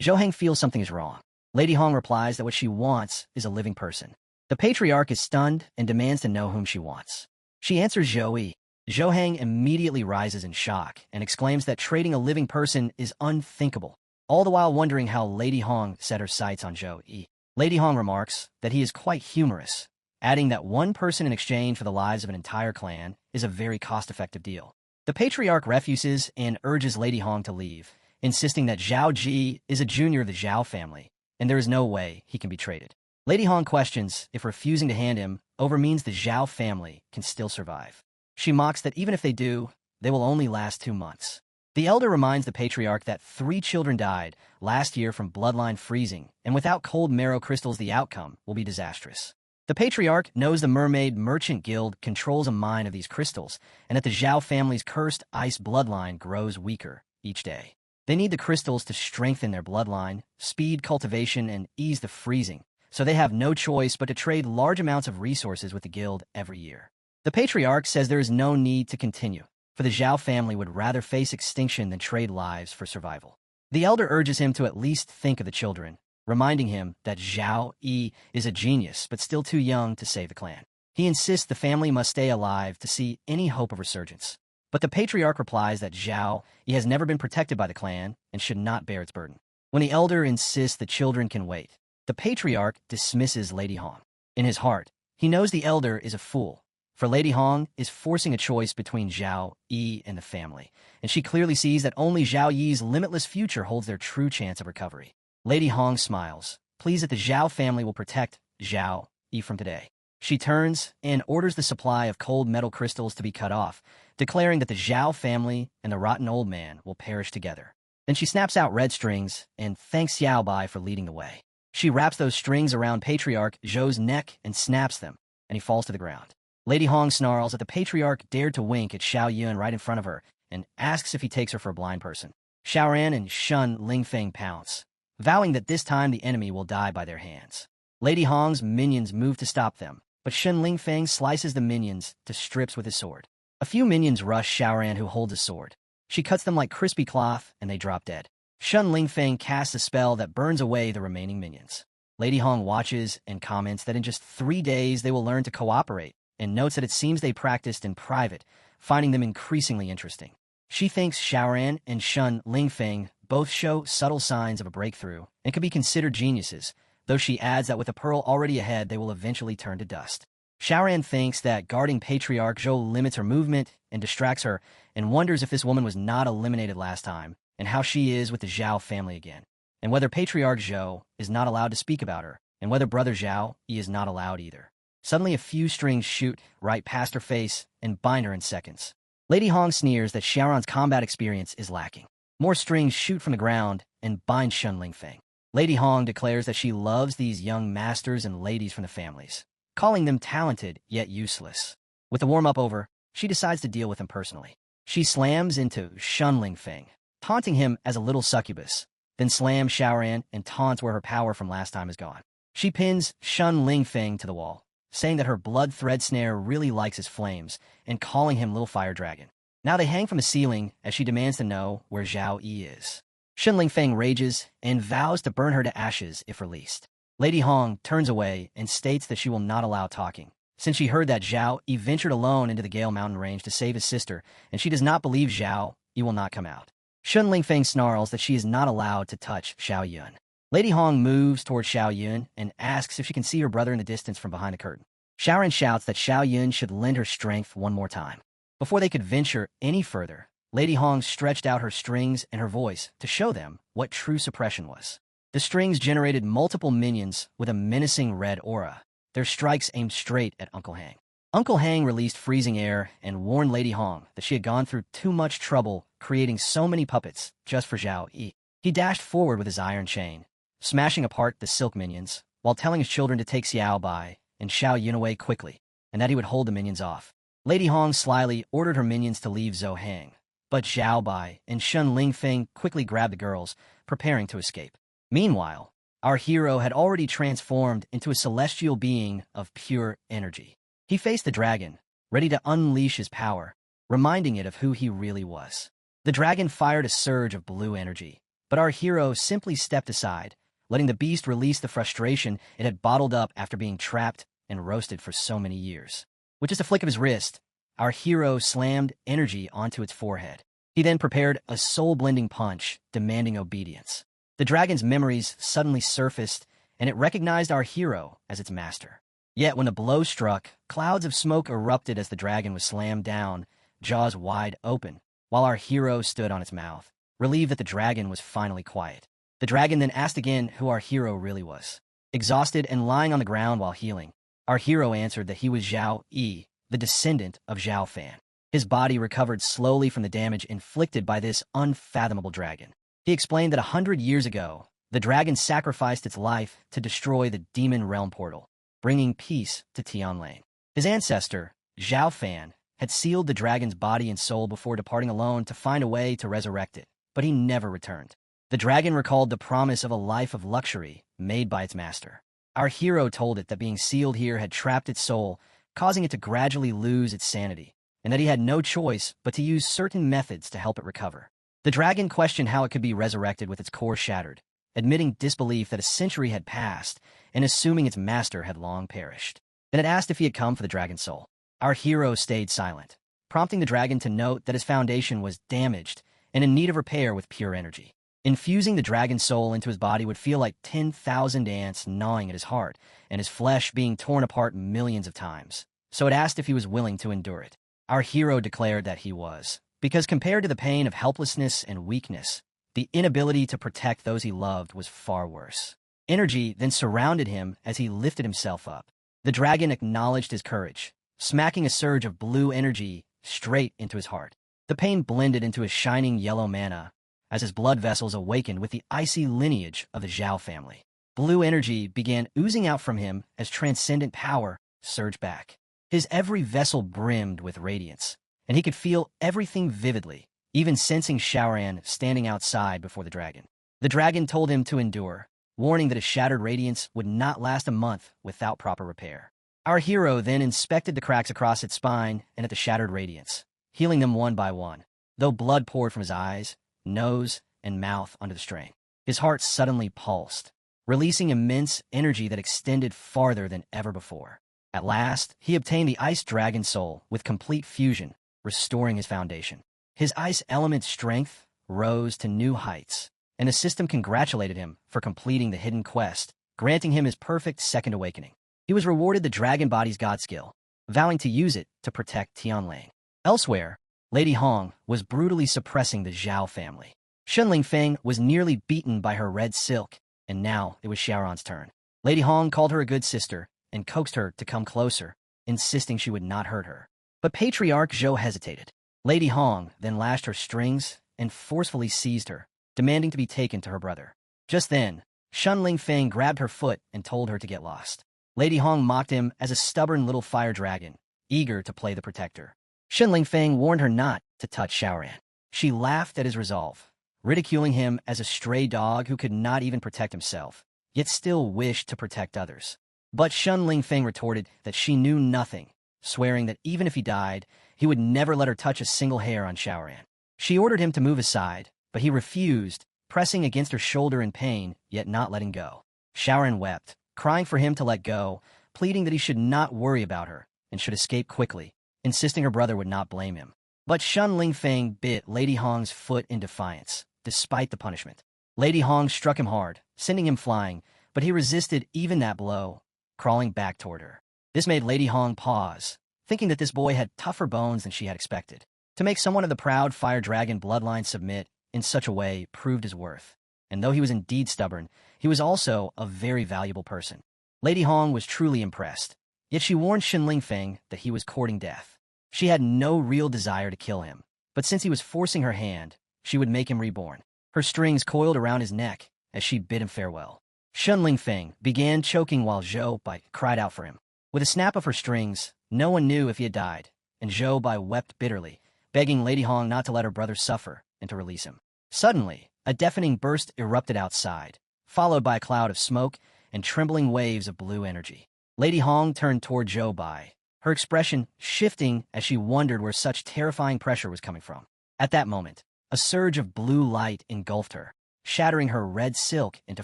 Zhou Heng feels something is wrong. Lady Hong replies that what she wants is a living person. The patriarch is stunned and demands to know whom she wants. She answers Zhou Yi. Zhou Heng immediately rises in shock and exclaims that trading a living person is unthinkable, all the while wondering how Lady Hong set her sights on Zhou Yi. Lady Hong remarks that he is quite humorous, adding that 1 person in exchange for the lives of an entire clan is a very cost-effective deal. The patriarch refuses and urges Lady Hong to leave, insisting that Zhao Ji is a junior of the Zhao family, and there is no way he can be traded. Lady Hong questions if refusing to hand him over means the Zhao family can still survive. She mocks that even if they do, they will only last 2 months. The elder reminds the patriarch that 3 children died last year from bloodline freezing, and without cold marrow crystals the outcome will be disastrous. The patriarch knows the Mermaid Merchant Guild controls a mine of these crystals, and that the Zhao family's cursed ice bloodline grows weaker each day. They need the crystals to strengthen their bloodline, speed cultivation, and ease the freezing, so they have no choice but to trade large amounts of resources with the guild every year. The patriarch says there is no need to continue, for the Zhao family would rather face extinction than trade lives for survival. The elder urges him to at least think of the children, reminding him that Zhao Yi is a genius but still too young to save the clan. He insists the family must stay alive to see any hope of resurgence. But the patriarch replies that Zhao Yi has never been protected by the clan and should not bear its burden. When the elder insists the children can wait, the patriarch dismisses Lady Hong. In his heart, he knows the elder is a fool, for Lady Hong is forcing a choice between Zhao Yi and the family, and she clearly sees that only Zhao Yi's limitless future holds their true chance of recovery. Lady Hong smiles, pleased that the Zhao family will protect Zhao Yi from today. She turns and orders the supply of cold metal crystals to be cut off, declaring that the Zhao family and the rotten old man will perish together. Then she snaps out red strings and thanks Xiaobai for leading the way. She wraps those strings around Patriarch Zhou's neck and snaps them, and he falls to the ground. Lady Hong snarls that the patriarch dared to wink at Xiao Yun right in front of her and asks if he takes her for a blind person. Xiaoran and Shun Lingfeng pounce, vowing that this time the enemy will die by their hands. Lady Hong's minions move to stop them, but Shun Lingfeng slices the minions to strips with his sword. A few minions rush Xiaoran, who holds a sword. She cuts them like crispy cloth, and they drop dead. Shun Lingfeng casts a spell that burns away the remaining minions. Lady Hong watches and comments that in just 3 days they will learn to cooperate, and notes that it seems they practiced in private, finding them increasingly interesting. She thinks Xiaoran and Shun Lingfeng both show subtle signs of a breakthrough and could be considered geniuses, though she adds that with a pearl already ahead they will eventually turn to dust. Xiaoran thinks that guarding Patriarch Zhou limits her movement and distracts her, and wonders if this woman was not eliminated last time, and how she is with the Zhao family again, and whether Patriarch Zhou is not allowed to speak about her, and whether Brother Zhao he is not allowed either. Suddenly a few strings shoot right past her face and bind her in seconds. Lady Hong sneers that Xiaoran's combat experience is lacking. More strings shoot from the ground and bind Shun Lingfeng. Lady Hong declares that she loves these young masters and ladies from the families, calling them talented yet useless. With the warm-up over, she decides to deal with them personally. She slams into Shun Lingfeng, taunting him as a little succubus, then slams Xiaoran and taunts where her power from last time is gone. She pins Shun Lingfeng to the wall, saying that her blood thread snare really likes his flames, and calling him Little Fire Dragon. Now they hang from the ceiling as she demands to know where Zhao Yi is. Shun Lingfeng rages and vows to burn her to ashes if released. Lady Hong turns away and states that she will not allow talking, since she heard that Zhao Yi ventured alone into the Gale Mountain range to save his sister, and she does not believe Zhao Yi will not come out. Shun Lingfeng snarls that she is not allowed to touch Xiao Yun. Lady Hong moves towards Xiao Yun and asks if she can see her brother in the distance from behind the curtain. Xiaoran shouts that Xiao Yun should lend her strength one more time. Before they could venture any further, Lady Hong stretched out her strings and her voice to show them what true suppression was. The strings generated multiple minions with a menacing red aura, their strikes aimed straight at Uncle Hang. Uncle Hang released freezing air and warned Lady Hong that she had gone through too much trouble creating so many puppets just for Zhao Yi. He dashed forward with his iron chain, smashing apart the silk minions, while telling his children to take Xiao Bai and Xiao Yun away quickly, and that he would hold the minions off. Lady Hong slyly ordered her minions to leave Zhou Hang, but Xiao Bai and Shun Lingfeng quickly grabbed the girls, preparing to escape. Meanwhile, our hero had already transformed into a celestial being of pure energy. He faced the dragon, ready to unleash his power, reminding it of who he really was. The dragon fired a surge of blue energy, but our hero simply stepped aside, letting the beast release the frustration it had bottled up after being trapped and roasted for so many years. With just a flick of his wrist, our hero slammed energy onto its forehead. He then prepared a soul-blending punch, demanding obedience. The dragon's memories suddenly surfaced, and it recognized our hero as its master. Yet when the blow struck, clouds of smoke erupted as the dragon was slammed down, jaws wide open, while our hero stood on its mouth, relieved that the dragon was finally quiet. The dragon then asked again who our hero really was. Exhausted and lying on the ground while healing, our hero answered that he was Zhao Yi, the descendant of Zhao Fan. His body recovered slowly from the damage inflicted by this unfathomable dragon. He explained that 100 years ago, the dragon sacrificed its life to destroy the demon realm portal, bringing peace to Tianlane. His ancestor, Zhao Fan, had sealed the dragon's body and soul before departing alone to find a way to resurrect it, but he never returned. The dragon recalled the promise of a life of luxury made by its master. Our hero told it that being sealed here had trapped its soul, causing it to gradually lose its sanity, and that he had no choice but to use certain methods to help it recover. The dragon questioned how it could be resurrected with its core shattered, admitting disbelief that a century had passed and assuming its master had long perished. Then it asked if he had come for the dragon's soul. Our hero stayed silent, prompting the dragon to note that his foundation was damaged and in need of repair with pure energy. Infusing the dragon's soul into his body would feel like 10,000 ants gnawing at his heart and his flesh being torn apart millions of times. So it asked if he was willing to endure it. Our hero declared that he was, because compared to the pain of helplessness and weakness, the inability to protect those he loved was far worse. Energy then surrounded him as he lifted himself up. The dragon acknowledged his courage, smacking a surge of blue energy straight into his heart. The pain blended into his shining yellow mana as his blood vessels awakened with the icy lineage of the Zhao family. Blue energy began oozing out from him as transcendent power surged back. His every vessel brimmed with radiance, and he could feel everything vividly, even sensing Xiaoran standing outside before the dragon. The dragon told him to endure, warning that his shattered radiance would not last a month without proper repair. Our hero then inspected the cracks across its spine and at the shattered radiance, healing them one by one, though blood poured from his eyes, nose, and mouth under the strain. His heart suddenly pulsed, releasing immense energy that extended farther than ever before. At last, he obtained the Ice Dragon Soul with complete fusion, restoring his foundation. His ice element strength rose to new heights, and the system congratulated him for completing the hidden quest, granting him his perfect second awakening. He was rewarded the Dragon Body's God skill, vowing to use it to protect Tianlane. Elsewhere, Lady Hong was brutally suppressing the Zhao family. Shun Lingfeng was nearly beaten by her red silk, and now it was Xiaoran's turn. Lady Hong called her a good sister and coaxed her to come closer, insisting she would not hurt her. But Patriarch Zhou hesitated. Lady Hong then lashed her strings and forcefully seized her, demanding to be taken to her brother. Just then, Shun Lingfeng grabbed her foot and told her to get lost. Lady Hong mocked him as a stubborn little fire dragon, eager to play the protector. Shun Lingfeng warned her not to touch Xiaoran. She laughed at his resolve, ridiculing him as a stray dog who could not even protect himself, yet still wished to protect others. But Shun Lingfeng retorted that she knew nothing, swearing that even if he died, he would never let her touch a single hair on Xiaoran. She ordered him to move aside, but he refused, pressing against her shoulder in pain, yet not letting go. Xiaoran wept, crying for him to let go, pleading that he should not worry about her and should escape quickly, insisting her brother would not blame him. But Shun Lingfeng bit Lady Hong's foot in defiance, despite the punishment. Lady Hong struck him hard, sending him flying, but he resisted even that blow, crawling back toward her. This made Lady Hong pause, thinking that this boy had tougher bones than she had expected. To make someone of the proud fire dragon bloodline submit in such a way proved his worth. And though he was indeed stubborn, he was also a very valuable person. Lady Hong was truly impressed, yet she warned Shun Lingfeng that he was courting death. She had no real desire to kill him, but since he was forcing her hand, she would make him reborn. Her strings coiled around his neck as she bid him farewell. Shun Lingfeng began choking while Zhou Bai cried out for him. With a snap of her strings, no one knew if he had died, and Zhou Bai wept bitterly, begging Lady Hong not to let her brother suffer and to release him. Suddenly, a deafening burst erupted outside, followed by a cloud of smoke and trembling waves of blue energy. Lady Hong turned toward Zhou Bai, her expression shifting as she wondered where such terrifying pressure was coming from. At that moment, a surge of blue light engulfed her, shattering her red silk into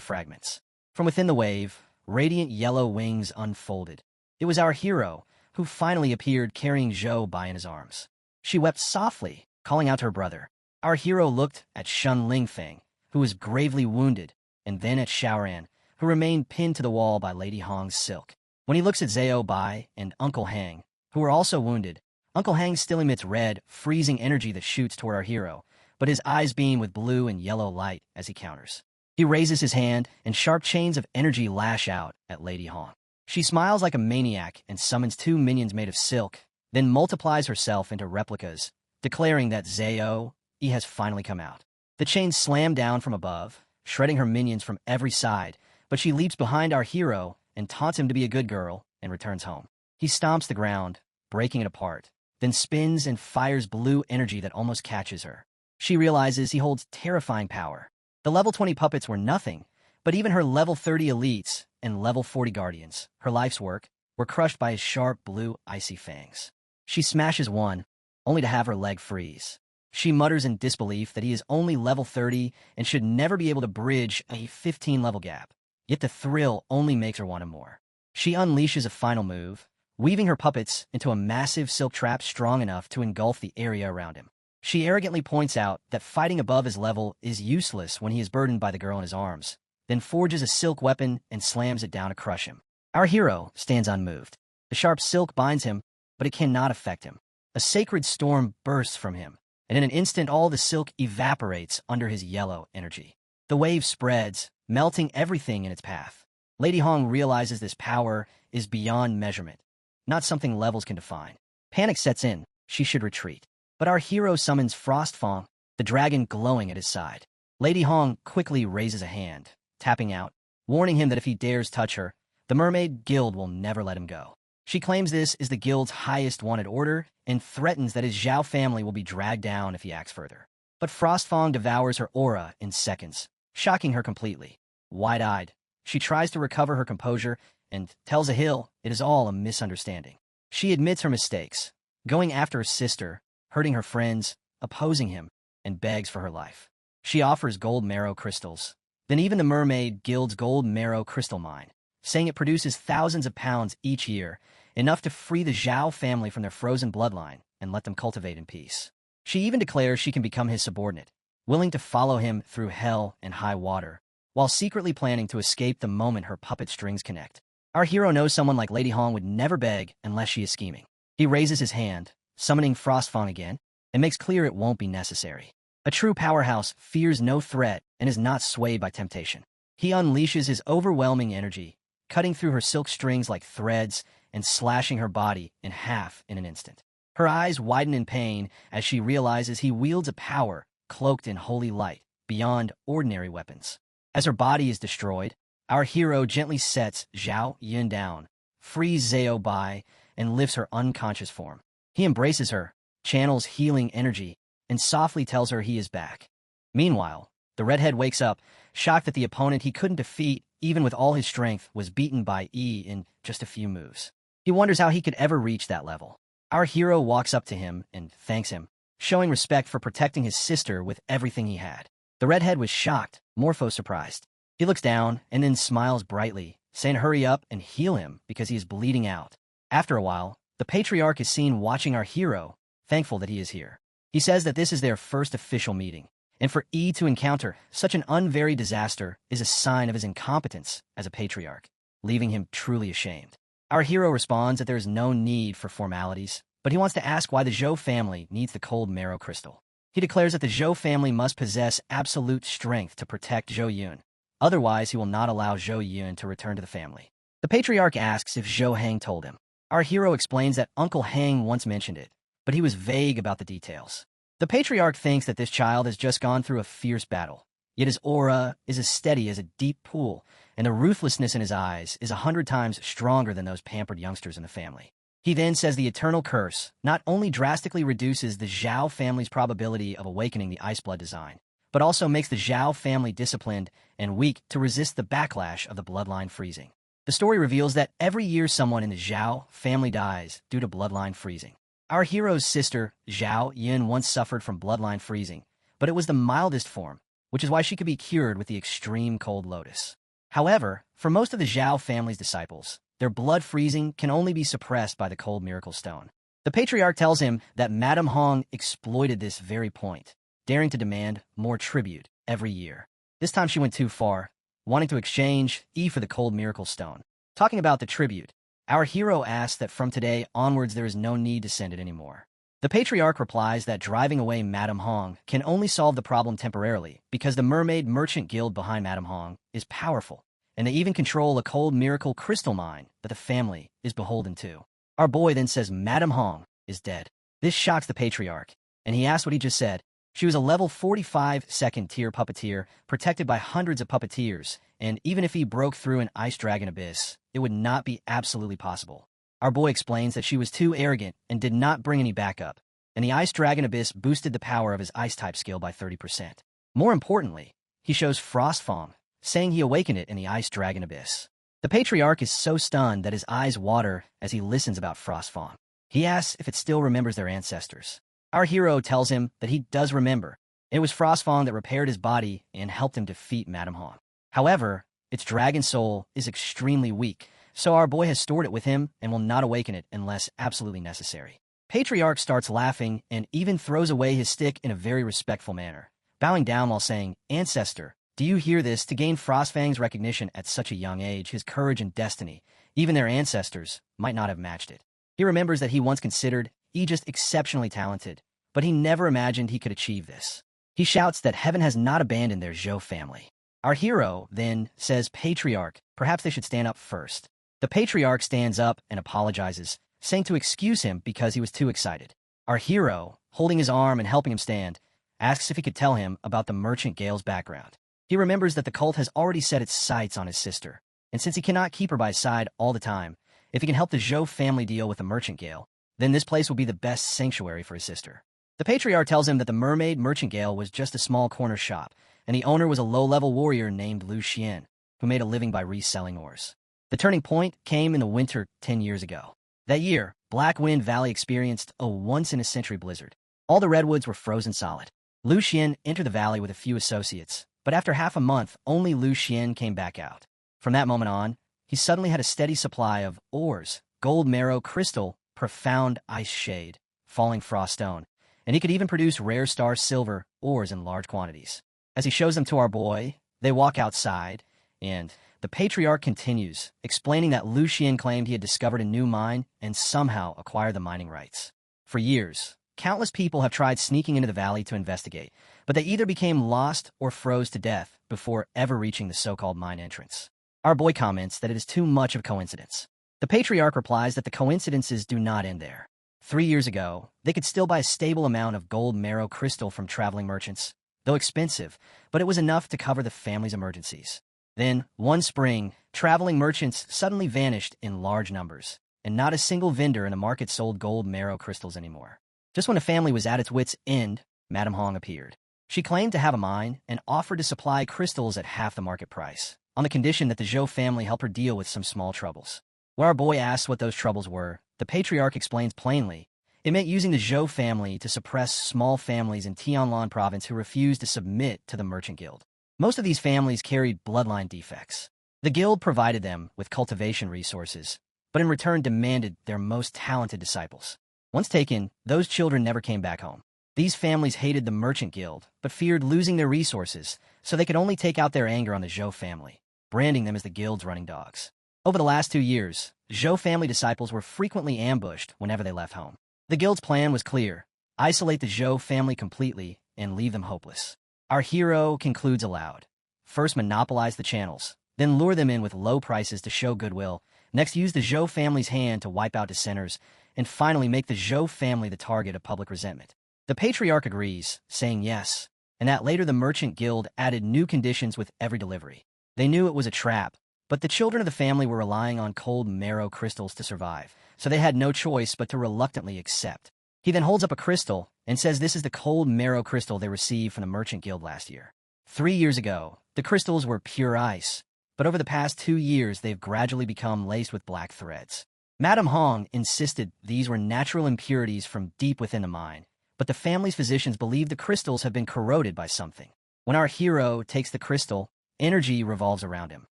fragments. From within the wave, radiant yellow wings unfolded. It was our hero, who finally appeared carrying Zhou Bai in his arms. She wept softly, calling out to her brother. Our hero looked at Shun Lingfeng, who was gravely wounded, and then at Xiaoran, who remained pinned to the wall by Lady Hong's silk. When he looks at Zhou Bai and Uncle Hang, who are also wounded, Uncle Hang still emits red, freezing energy that shoots toward our hero, but his eyes beam with blue and yellow light as he counters. He raises his hand, and sharp chains of energy lash out at Lady Hong. She smiles like a maniac and summons 2 minions made of silk, then multiplies herself into replicas, declaring that Zhou Yi has finally come out. The chains slam down from above, shredding her minions from every side, but she leaps behind our hero and taunts him to be a good girl and returns home. He stomps the ground, breaking it apart, then spins and fires blue energy that almost catches her. She realizes he holds terrifying power. The level 20 puppets were nothing, but even her level 30 elites and level 40 guardians, her life's work, were crushed by his sharp blue icy fangs. She smashes one, only to have her leg freeze. She mutters in disbelief that he is only level 30 and should never be able to bridge a 15-level gap. Yet the thrill only makes her want him more. She unleashes a final move, weaving her puppets into a massive silk trap strong enough to engulf the area around him. She arrogantly points out that fighting above his level is useless when he is burdened by the girl in his arms, then forges a silk weapon and slams it down to crush him. Our hero stands unmoved. The sharp silk binds him, but it cannot affect him. A sacred storm bursts from him, and in an instant all the silk evaporates under his yellow energy. The wave spreads, melting everything in its path. Lady Hong realizes this power is beyond measurement, not something levels can define. Panic sets in. She should retreat. But our hero summons Frostfang, the dragon glowing at his side. Lady Hong quickly raises a hand, tapping out, warning him that if he dares touch her, the Mermaid Guild will never let him go. She claims this is the guild's highest wanted order and threatens that his Zhao family will be dragged down if he acts further. But Frostfang devours her aura in seconds, shocking her completely. Wide-eyed, she tries to recover her composure and tells Ahil it is all a misunderstanding. She admits her mistakes, going after her sister, hurting her friends, opposing him, and begs for her life. She offers gold marrow crystals, then even the Mermaid Guild's gold marrow crystal mine, saying it produces thousands of pounds each year, enough to free the Zhao family from their frozen bloodline and let them cultivate in peace. She even declares she can become his subordinate, willing to follow him through hell and high water, while secretly planning to escape the moment her puppet strings connect. Our hero knows someone like Lady Hong would never beg unless she is scheming. He raises his hand, summoning Frostfang again, and makes clear it won't be necessary. A true powerhouse fears no threat and is not swayed by temptation. He unleashes his overwhelming energy, cutting through her silk strings like threads and slashing her body in half in an instant. Her eyes widen in pain as she realizes he wields a power cloaked in holy light beyond ordinary weapons. As her body is destroyed, our hero gently sets Zhao Yun down, frees Zhou Bai, and lifts her unconscious form. He embraces her, channels healing energy, and softly tells her he is back. Meanwhile, The redhead wakes up, shocked that the opponent he couldn't defeat, even with all his strength, was beaten by E in just a few moves. He wonders how he could ever reach that level. Our hero walks up to him and thanks him, showing respect for protecting his sister with everything he had. The redhead was shocked, Morpho surprised. He looks down and then smiles brightly, saying hurry up and heal him because he is bleeding out. After a while, the patriarch is seen watching our hero, thankful that he is here. He says that this is their first official meeting, and for E to encounter such an unvaried disaster is a sign of his incompetence as a patriarch, leaving him truly ashamed. Our hero responds that there is no need for formalities, but he wants to ask why the Zhou family needs the cold marrow crystal. He declares that the Zhou family must possess absolute strength to protect Zhou Yun. Otherwise, he will not allow Zhou Yun to return to the family. The patriarch asks if Zhou Hang told him. Our hero explains that Uncle Hang once mentioned it, but he was vague about the details. The patriarch thinks that this child has just gone through a fierce battle, yet his aura is as steady as a deep pool, and the ruthlessness in his eyes is 100 times stronger than those pampered youngsters in the family. He then says the eternal curse not only drastically reduces the Zhao family's probability of awakening the Ice Blood design, but also makes the Zhao family disciplined and weak to resist the backlash of the bloodline freezing. The story reveals that every year someone in the Zhao family dies due to bloodline freezing. Our hero's sister, Zhao Yun, once suffered from bloodline freezing, but it was the mildest form, which is why she could be cured with the extreme cold lotus. However, for most of the Zhao family's disciples, their blood freezing can only be suppressed by the cold miracle stone. The patriarch tells him that Madame Hong exploited this very point, daring to demand more tribute every year. This time she went too far, wanting to exchange E for the cold miracle stone. Talking about the tribute, our hero asks that from today onwards there is no need to send it anymore. The patriarch replies that driving away Madame Hong can only solve the problem temporarily because the mermaid merchant guild behind Madame Hong is powerful, and they even control a cold miracle crystal mine that the family is beholden to. Our boy then says Madame Hong is dead. This shocks the patriarch, and he asks what he just said. She was a level 45 second-tier puppeteer, protected by hundreds of puppeteers, and even if he broke through an ice dragon abyss, it would not be absolutely possible. Our boy explains that she was too arrogant and did not bring any backup, and the ice dragon abyss boosted the power of his ice-type skill by 30%. More importantly, he shows Frostfang, saying he awakened it in the ice dragon abyss. The patriarch is so stunned that his eyes water as he listens about Frostfang. He asks if it still remembers their ancestors. Our hero tells him that he does remember. It was Frostfang that repaired his body and helped him defeat Madame Hong. However, its dragon soul is extremely weak, so our boy has stored it with him and will not awaken it unless absolutely necessary. Patriarch starts laughing and even throws away his stick in a very respectful manner, bowing down while saying, "Ancestor, do you hear this? To gain Frostfang's recognition at such a young age, his courage and destiny, even their ancestors, might not have matched it." He remembers that he once considered E just exceptionally talented, but he never imagined he could achieve this. He shouts that heaven has not abandoned their Zhou family. Our hero then says, "Patriarch, perhaps they should stand up first." The patriarch stands up and apologizes, saying to excuse him because he was too excited. Our hero, holding his arm and helping him stand, asks if he could tell him about the merchant Gale's background. He remembers that the cult has already set its sights on his sister, and since he cannot keep her by his side all the time, if he can help the Zhou family deal with the merchant Gale, then this place will be the best sanctuary for his sister. The patriarch tells him that the mermaid merchant Gale was just a small corner shop, and the owner was a low-level warrior named Lu Xian, who made a living by reselling ores. The turning point came in the winter 10 years ago. That year, Black Wind Valley experienced a once-in-a-century blizzard. All the redwoods were frozen solid. Lu Xian entered the valley with a few associates, but after half a month, only Lu Xian came back out. From that moment on, he suddenly had a steady supply of ores, gold marrow crystal, profound ice shade, falling frost stone, and he could even produce rare star silver ores in large quantities. As he shows them to our boy, they walk outside, and the patriarch continues, explaining that Lu Xian claimed he had discovered a new mine and somehow acquired the mining rights. For years, countless people have tried sneaking into the valley to investigate, but they either became lost or froze to death before ever reaching the so-called mine entrance. Our boy comments that it is too much of a coincidence. The patriarch replies that the coincidences do not end there. 3 years ago, they could still buy a stable amount of gold marrow crystal from traveling merchants, though expensive, but it was enough to cover the family's emergencies. Then, one spring, traveling merchants suddenly vanished in large numbers, and not a single vendor in the market sold gold marrow crystals anymore. Just when the family was at its wits' end, Madame Hong appeared. She claimed to have a mine and offered to supply crystals at half the market price, on the condition that the Zhou family help her deal with some small troubles. When our boy asks what those troubles were, the patriarch explains plainly. It meant using the Zhou family to suppress small families in Tianlan province who refused to submit to the merchant guild. Most of these families carried bloodline defects. The guild provided them with cultivation resources, but in return demanded their most talented disciples. Once taken, those children never came back home. These families hated the merchant guild, but feared losing their resources, so they could only take out their anger on the Zhou family, branding them as the guild's running dogs. Over the last 2 years, Zhou family disciples were frequently ambushed whenever they left home. The guild's plan was clear: isolate the Zhou family completely and leave them hopeless. Our hero concludes aloud. First, monopolize the channels, then lure them in with low prices to show goodwill. Next, use the Zhou family's hand to wipe out dissenters, and finally make the Zhou family the target of public resentment. The patriarch agrees, saying yes, and that later the merchant guild added new conditions with every delivery. They knew it was a trap, but the children of the family were relying on cold marrow crystals to survive, so they had no choice but to reluctantly accept. He then holds up a crystal and says this is the cold marrow crystal they received from the merchant guild last year. 3 years ago, the crystals were pure ice, but over the past 2 years they've gradually become laced with black threads. Madame Hong insisted these were natural impurities from deep within the mine, but the family's physicians believe the crystals have been corroded by something. When our hero takes the crystal, energy revolves around him.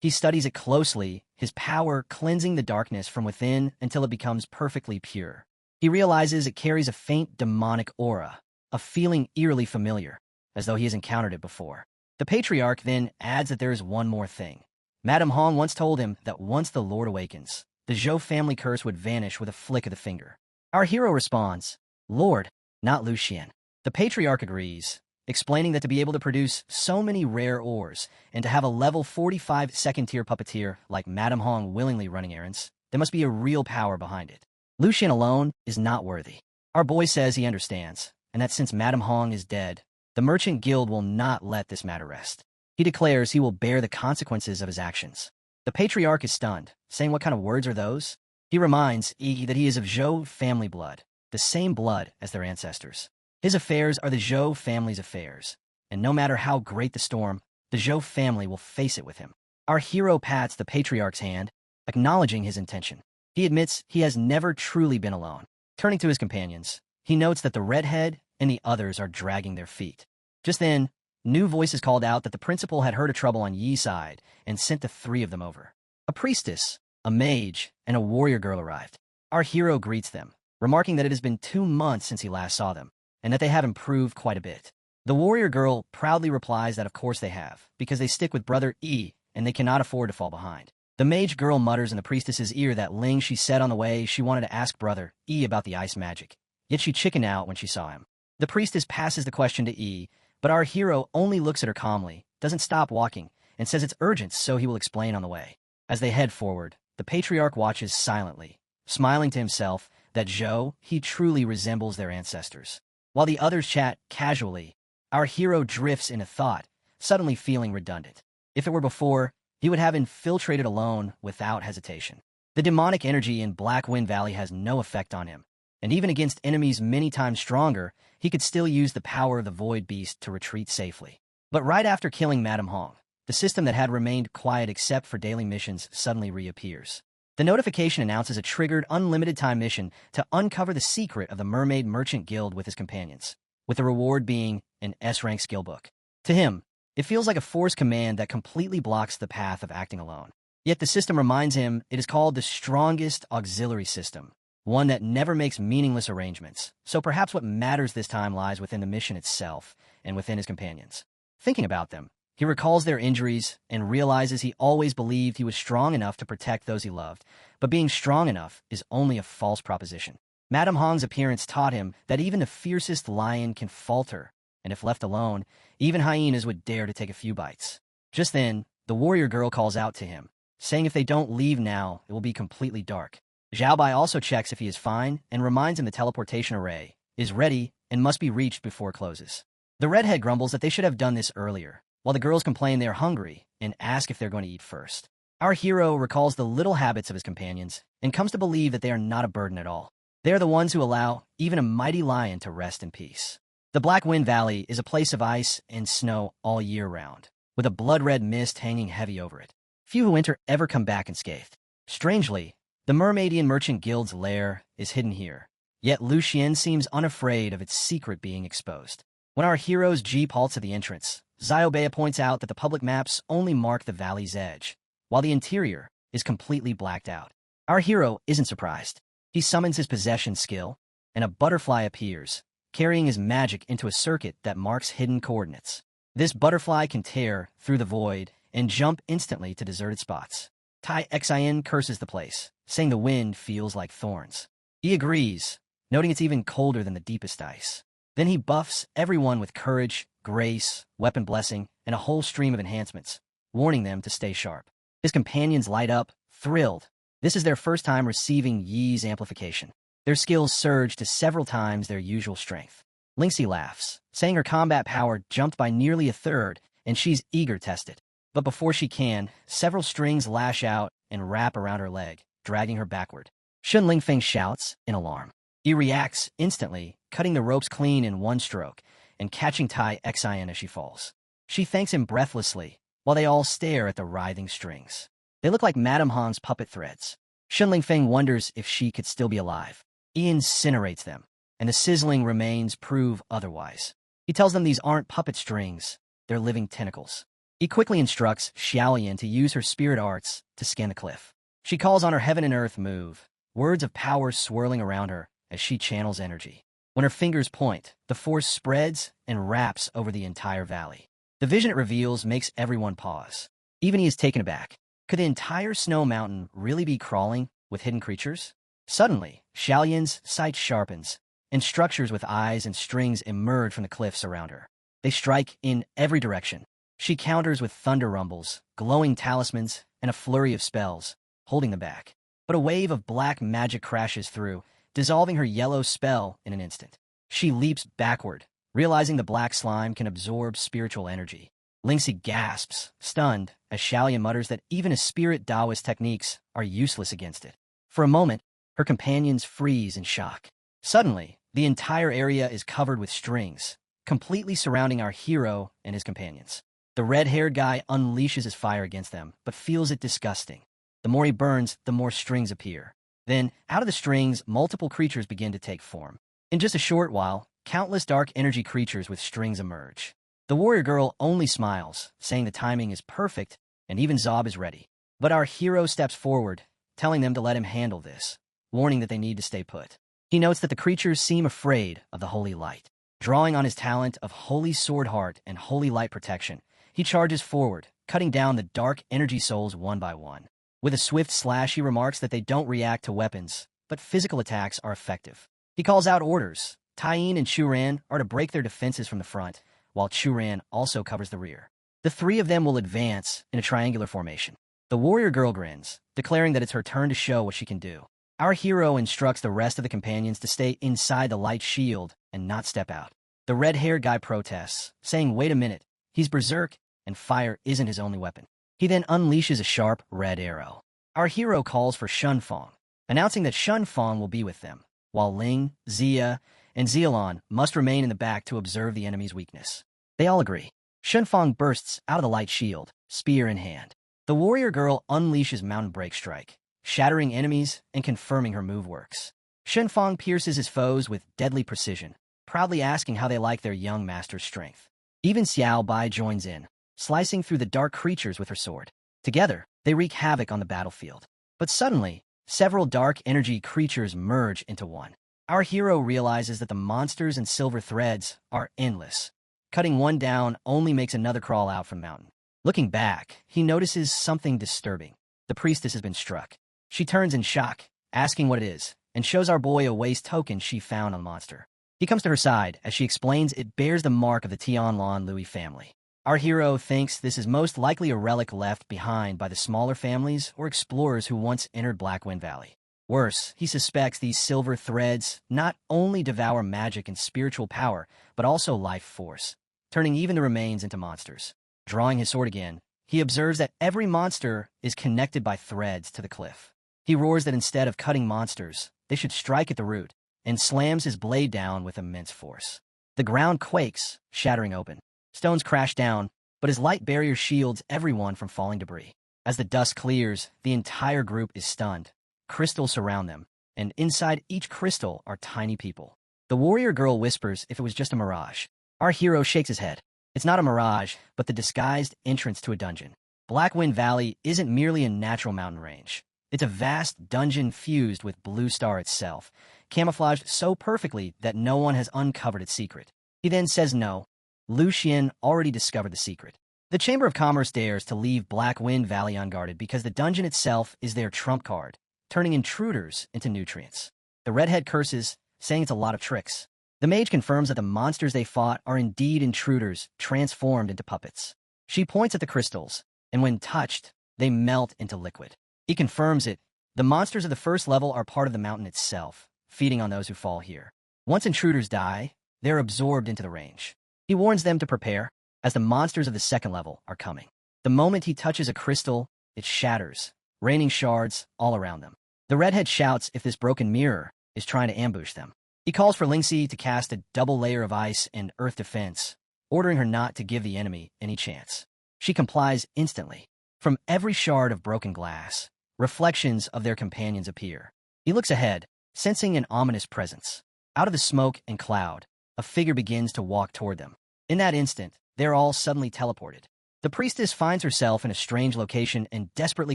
He studies it closely, his power cleansing the darkness from within until it becomes perfectly pure. He realizes it carries a faint demonic aura, a feeling eerily familiar, as though he has encountered it before. The patriarch then adds that there is one more thing. Madame Hong once told him that once the Lord awakens, the Zhou family curse would vanish with a flick of the finger. Our hero responds, Lord, not Lucian. The patriarch agrees, explaining that to be able to produce so many rare ores and to have a level 45 second-tier puppeteer like Madame Hong willingly running errands, there must be a real power behind it. Lucian alone is not worthy. Our boy says he understands, and that since Madame Hong is dead, the merchant guild will not let this matter rest. He declares he will bear the consequences of his actions. The patriarch is stunned, saying what kind of words are those? He reminds that he is of Zhou family blood, the same blood as their ancestors. His affairs are the Zhou family's affairs, and no matter how great the storm, the Zhou family will face it with him. Our hero pats the patriarch's hand, acknowledging his intention. He admits he has never truly been alone. Turning to his companions, he notes that the redhead and the others are dragging their feet. Just then, new voices called out that the principal had heard of trouble on Yi's side and sent the 3 of them over. A priestess, a mage, and a warrior girl arrived. Our hero greets them, remarking that it has been 2 months since he last saw them, and that they have improved quite a bit. The warrior girl proudly replies that of course they have, because they stick with brother Yi, and they cannot afford to fall behind. The mage girl mutters in the priestess's ear that Ling she said on the way she wanted to ask brother Yi about the ice magic, yet she chickened out when she saw him. The priestess passes the question to Yi, but our hero only looks at her calmly, doesn't stop walking, and says it's urgent so he will explain on the way. As they head forward, the patriarch watches silently, smiling to himself that Zhou, he truly resembles their ancestors. While the others chat casually, our hero drifts into thought, suddenly feeling redundant. If it were before, he would have infiltrated alone without hesitation. The demonic energy in Black Wind Valley has no effect on him, and even against enemies many times stronger, he could still use the power of the Void Beast to retreat safely. But right after killing Madame Hong, the system that had remained quiet except for daily missions suddenly reappears. The notification announces a triggered unlimited time mission to uncover the secret of the Mermaid Merchant Guild with his companions, with the reward being an S-rank skill book. To him, it feels like a forced command that completely blocks the path of acting alone. Yet the system reminds him it is called the strongest auxiliary system, one that never makes meaningless arrangements. So perhaps what matters this time lies within the mission itself and within his companions. Thinking about them, he recalls their injuries and realizes he always believed he was strong enough to protect those he loved, but being strong enough is only a false proposition. Madame Hong's appearance taught him that even the fiercest lion can falter, and if left alone, even hyenas would dare to take a few bites. Just then, the warrior girl calls out to him, saying if they don't leave now, it will be completely dark. Xiaobai also checks if he is fine and reminds him the teleportation array is ready and must be reached before it closes. The redhead grumbles that they should have done this earlier, while the girls complain they are hungry and ask if they're going to eat first. Our hero recalls the little habits of his companions and comes to believe that they are not a burden at all. They are the ones who allow even a mighty lion to rest in peace. The Black Wind Valley is a place of ice and snow all year round, with a blood-red mist hanging heavy over it. Few who enter ever come back unscathed. Strangely, the Mermaidian Merchant Guild's lair is hidden here, yet Lucien seems unafraid of its secret being exposed. When our hero's jeep halts at the entrance, Zyobea points out that the public maps only mark the valley's edge, while the interior is completely blacked out. Our hero isn't surprised. He summons his possession skill, and a butterfly appears, carrying his magic into a circuit that marks hidden coordinates. This butterfly can tear through the void and jump instantly to deserted spots. Tai Xian curses the place, saying the wind feels like thorns. He agrees, noting it's even colder than the deepest ice. Then he buffs everyone with courage, grace, weapon blessing, and a whole stream of enhancements, warning them to stay sharp. His companions light up, thrilled. This is their first time receiving Yi's amplification. Their skills surge to several times their usual strength. Lingxi laughs, saying her combat power jumped by nearly a third, and she's eager to test it. But before she can, several strings lash out and wrap around her leg, dragging her backward. Shun Lingfeng shouts in alarm. He reacts instantly, cutting the ropes clean in one stroke, and catching Tai Xian as she falls. She thanks him breathlessly, while they all stare at the writhing strings. They look like Madame Hong's puppet threads. Shun Lingfeng wonders if she could still be alive. He incinerates them, and the sizzling remains prove otherwise. He tells them these aren't puppet strings, they're living tentacles. He quickly instructs Xiaoyan to use her spirit arts to scan the cliff. She calls on her heaven and earth move, words of power swirling around her as she channels energy. When her fingers point, the force spreads and wraps over the entire valley. The vision it reveals makes everyone pause. Even he is taken aback. Could the entire snow mountain really be crawling with hidden creatures? Suddenly, Xiaoyan's sight sharpens, and structures with eyes and strings emerge from the cliffs around her. They strike in every direction. She counters with thunder rumbles, glowing talismans, and a flurry of spells, holding them back. But a wave of black magic crashes through, dissolving her yellow spell in an instant. She leaps backward, realizing the black slime can absorb spiritual energy. Lingxi gasps, stunned, as Xiaoyan mutters that even his spirit Taoist techniques are useless against it. For a moment, her companions freeze in shock. Suddenly, the entire area is covered with strings, completely surrounding our hero and his companions. The red-haired guy unleashes his fire against them, but feels it disgusting. The more he burns, the more strings appear. Then, out of the strings, multiple creatures begin to take form. In just a short while, countless dark energy creatures with strings emerge. The warrior girl only smiles, saying the timing is perfect, and even Zob is ready. But our hero steps forward, telling them to let him handle this, warning that they need to stay put. He notes that the creatures seem afraid of the holy light. Drawing on his talent of Holy Sword Heart and Holy Light Protection, he charges forward, cutting down the dark energy souls one by one. With a swift slash, he remarks that they don't react to weapons, but physical attacks are effective. He calls out orders. Taiyin and Churan are to break their defenses from the front, while Churan also covers the rear. The three of them will advance in a triangular formation. The warrior girl grins, declaring that it's her turn to show what she can do. Our hero instructs the rest of the companions to stay inside the light shield and not step out. The red-haired guy protests, saying, "Wait a minute, he's berserk, and fire isn't his only weapon." He then unleashes a sharp red arrow. Our hero calls for Shunfang, announcing that Shunfang will be with them, while Ling, Zia, and Zielon must remain in the back to observe the enemy's weakness. They all agree. Shunfang bursts out of the light shield, spear in hand. The warrior girl unleashes Mountain Break Strike, shattering enemies and confirming her move works. Shunfang pierces his foes with deadly precision, proudly asking how they like their young master's strength. Even Xiao Bai joins in, slicing through the dark creatures with her sword. Together, they wreak havoc on the battlefield. But suddenly, several dark energy creatures merge into one. Our hero realizes that the monsters and silver threads are endless. Cutting one down only makes another crawl out from the mountain. Looking back, he notices something disturbing. The priestess has been struck. She turns in shock, asking what it is, and shows our boy a waste token she found on the monster. He comes to her side as she explains it bears the mark of the Tianlan Louis family. Our hero thinks this is most likely a relic left behind by the smaller families or explorers who once entered Blackwind Valley. Worse, he suspects these silver threads not only devour magic and spiritual power, but also life force, turning even the remains into monsters. Drawing his sword again, he observes that every monster is connected by threads to the cliff. He roars that instead of cutting monsters, they should strike at the root, and slams his blade down with immense force. The ground quakes, shattering open. Stones crash down, but his light barrier shields everyone from falling debris. As the dust clears, the entire group is stunned. Crystals surround them, and inside each crystal are tiny people. The warrior girl whispers if it was just a mirage. Our hero shakes his head. It's not a mirage, but the disguised entrance to a dungeon. Blackwind Valley isn't merely a natural mountain range. It's a vast dungeon fused with Blue Star itself, camouflaged so perfectly that no one has uncovered its secret. He then says no. Lu Xian already discovered the secret. The Chamber of Commerce dares to leave Blackwind Valley unguarded because the dungeon itself is their trump card, turning intruders into nutrients. The redhead curses, saying it's a lot of tricks. The mage confirms that the monsters they fought are indeed intruders transformed into puppets. She points at the crystals, and when touched, they melt into liquid. He confirms it. The monsters of the first level are part of the mountain itself, feeding on those who fall here. Once intruders die, they're absorbed into the range. He warns them to prepare, as the monsters of the second level are coming. The moment he touches a crystal, it shatters, raining shards all around them. The redhead shouts if this broken mirror is trying to ambush them. He calls for Lingxi to cast a double layer of ice and earth defense, ordering her not to give the enemy any chance. She complies instantly. From every shard of broken glass, reflections of their companions appear. He looks ahead, sensing an ominous presence. Out of the smoke and cloud, a figure begins to walk toward them. In that instant, they're all suddenly teleported. The priestess finds herself in a strange location and desperately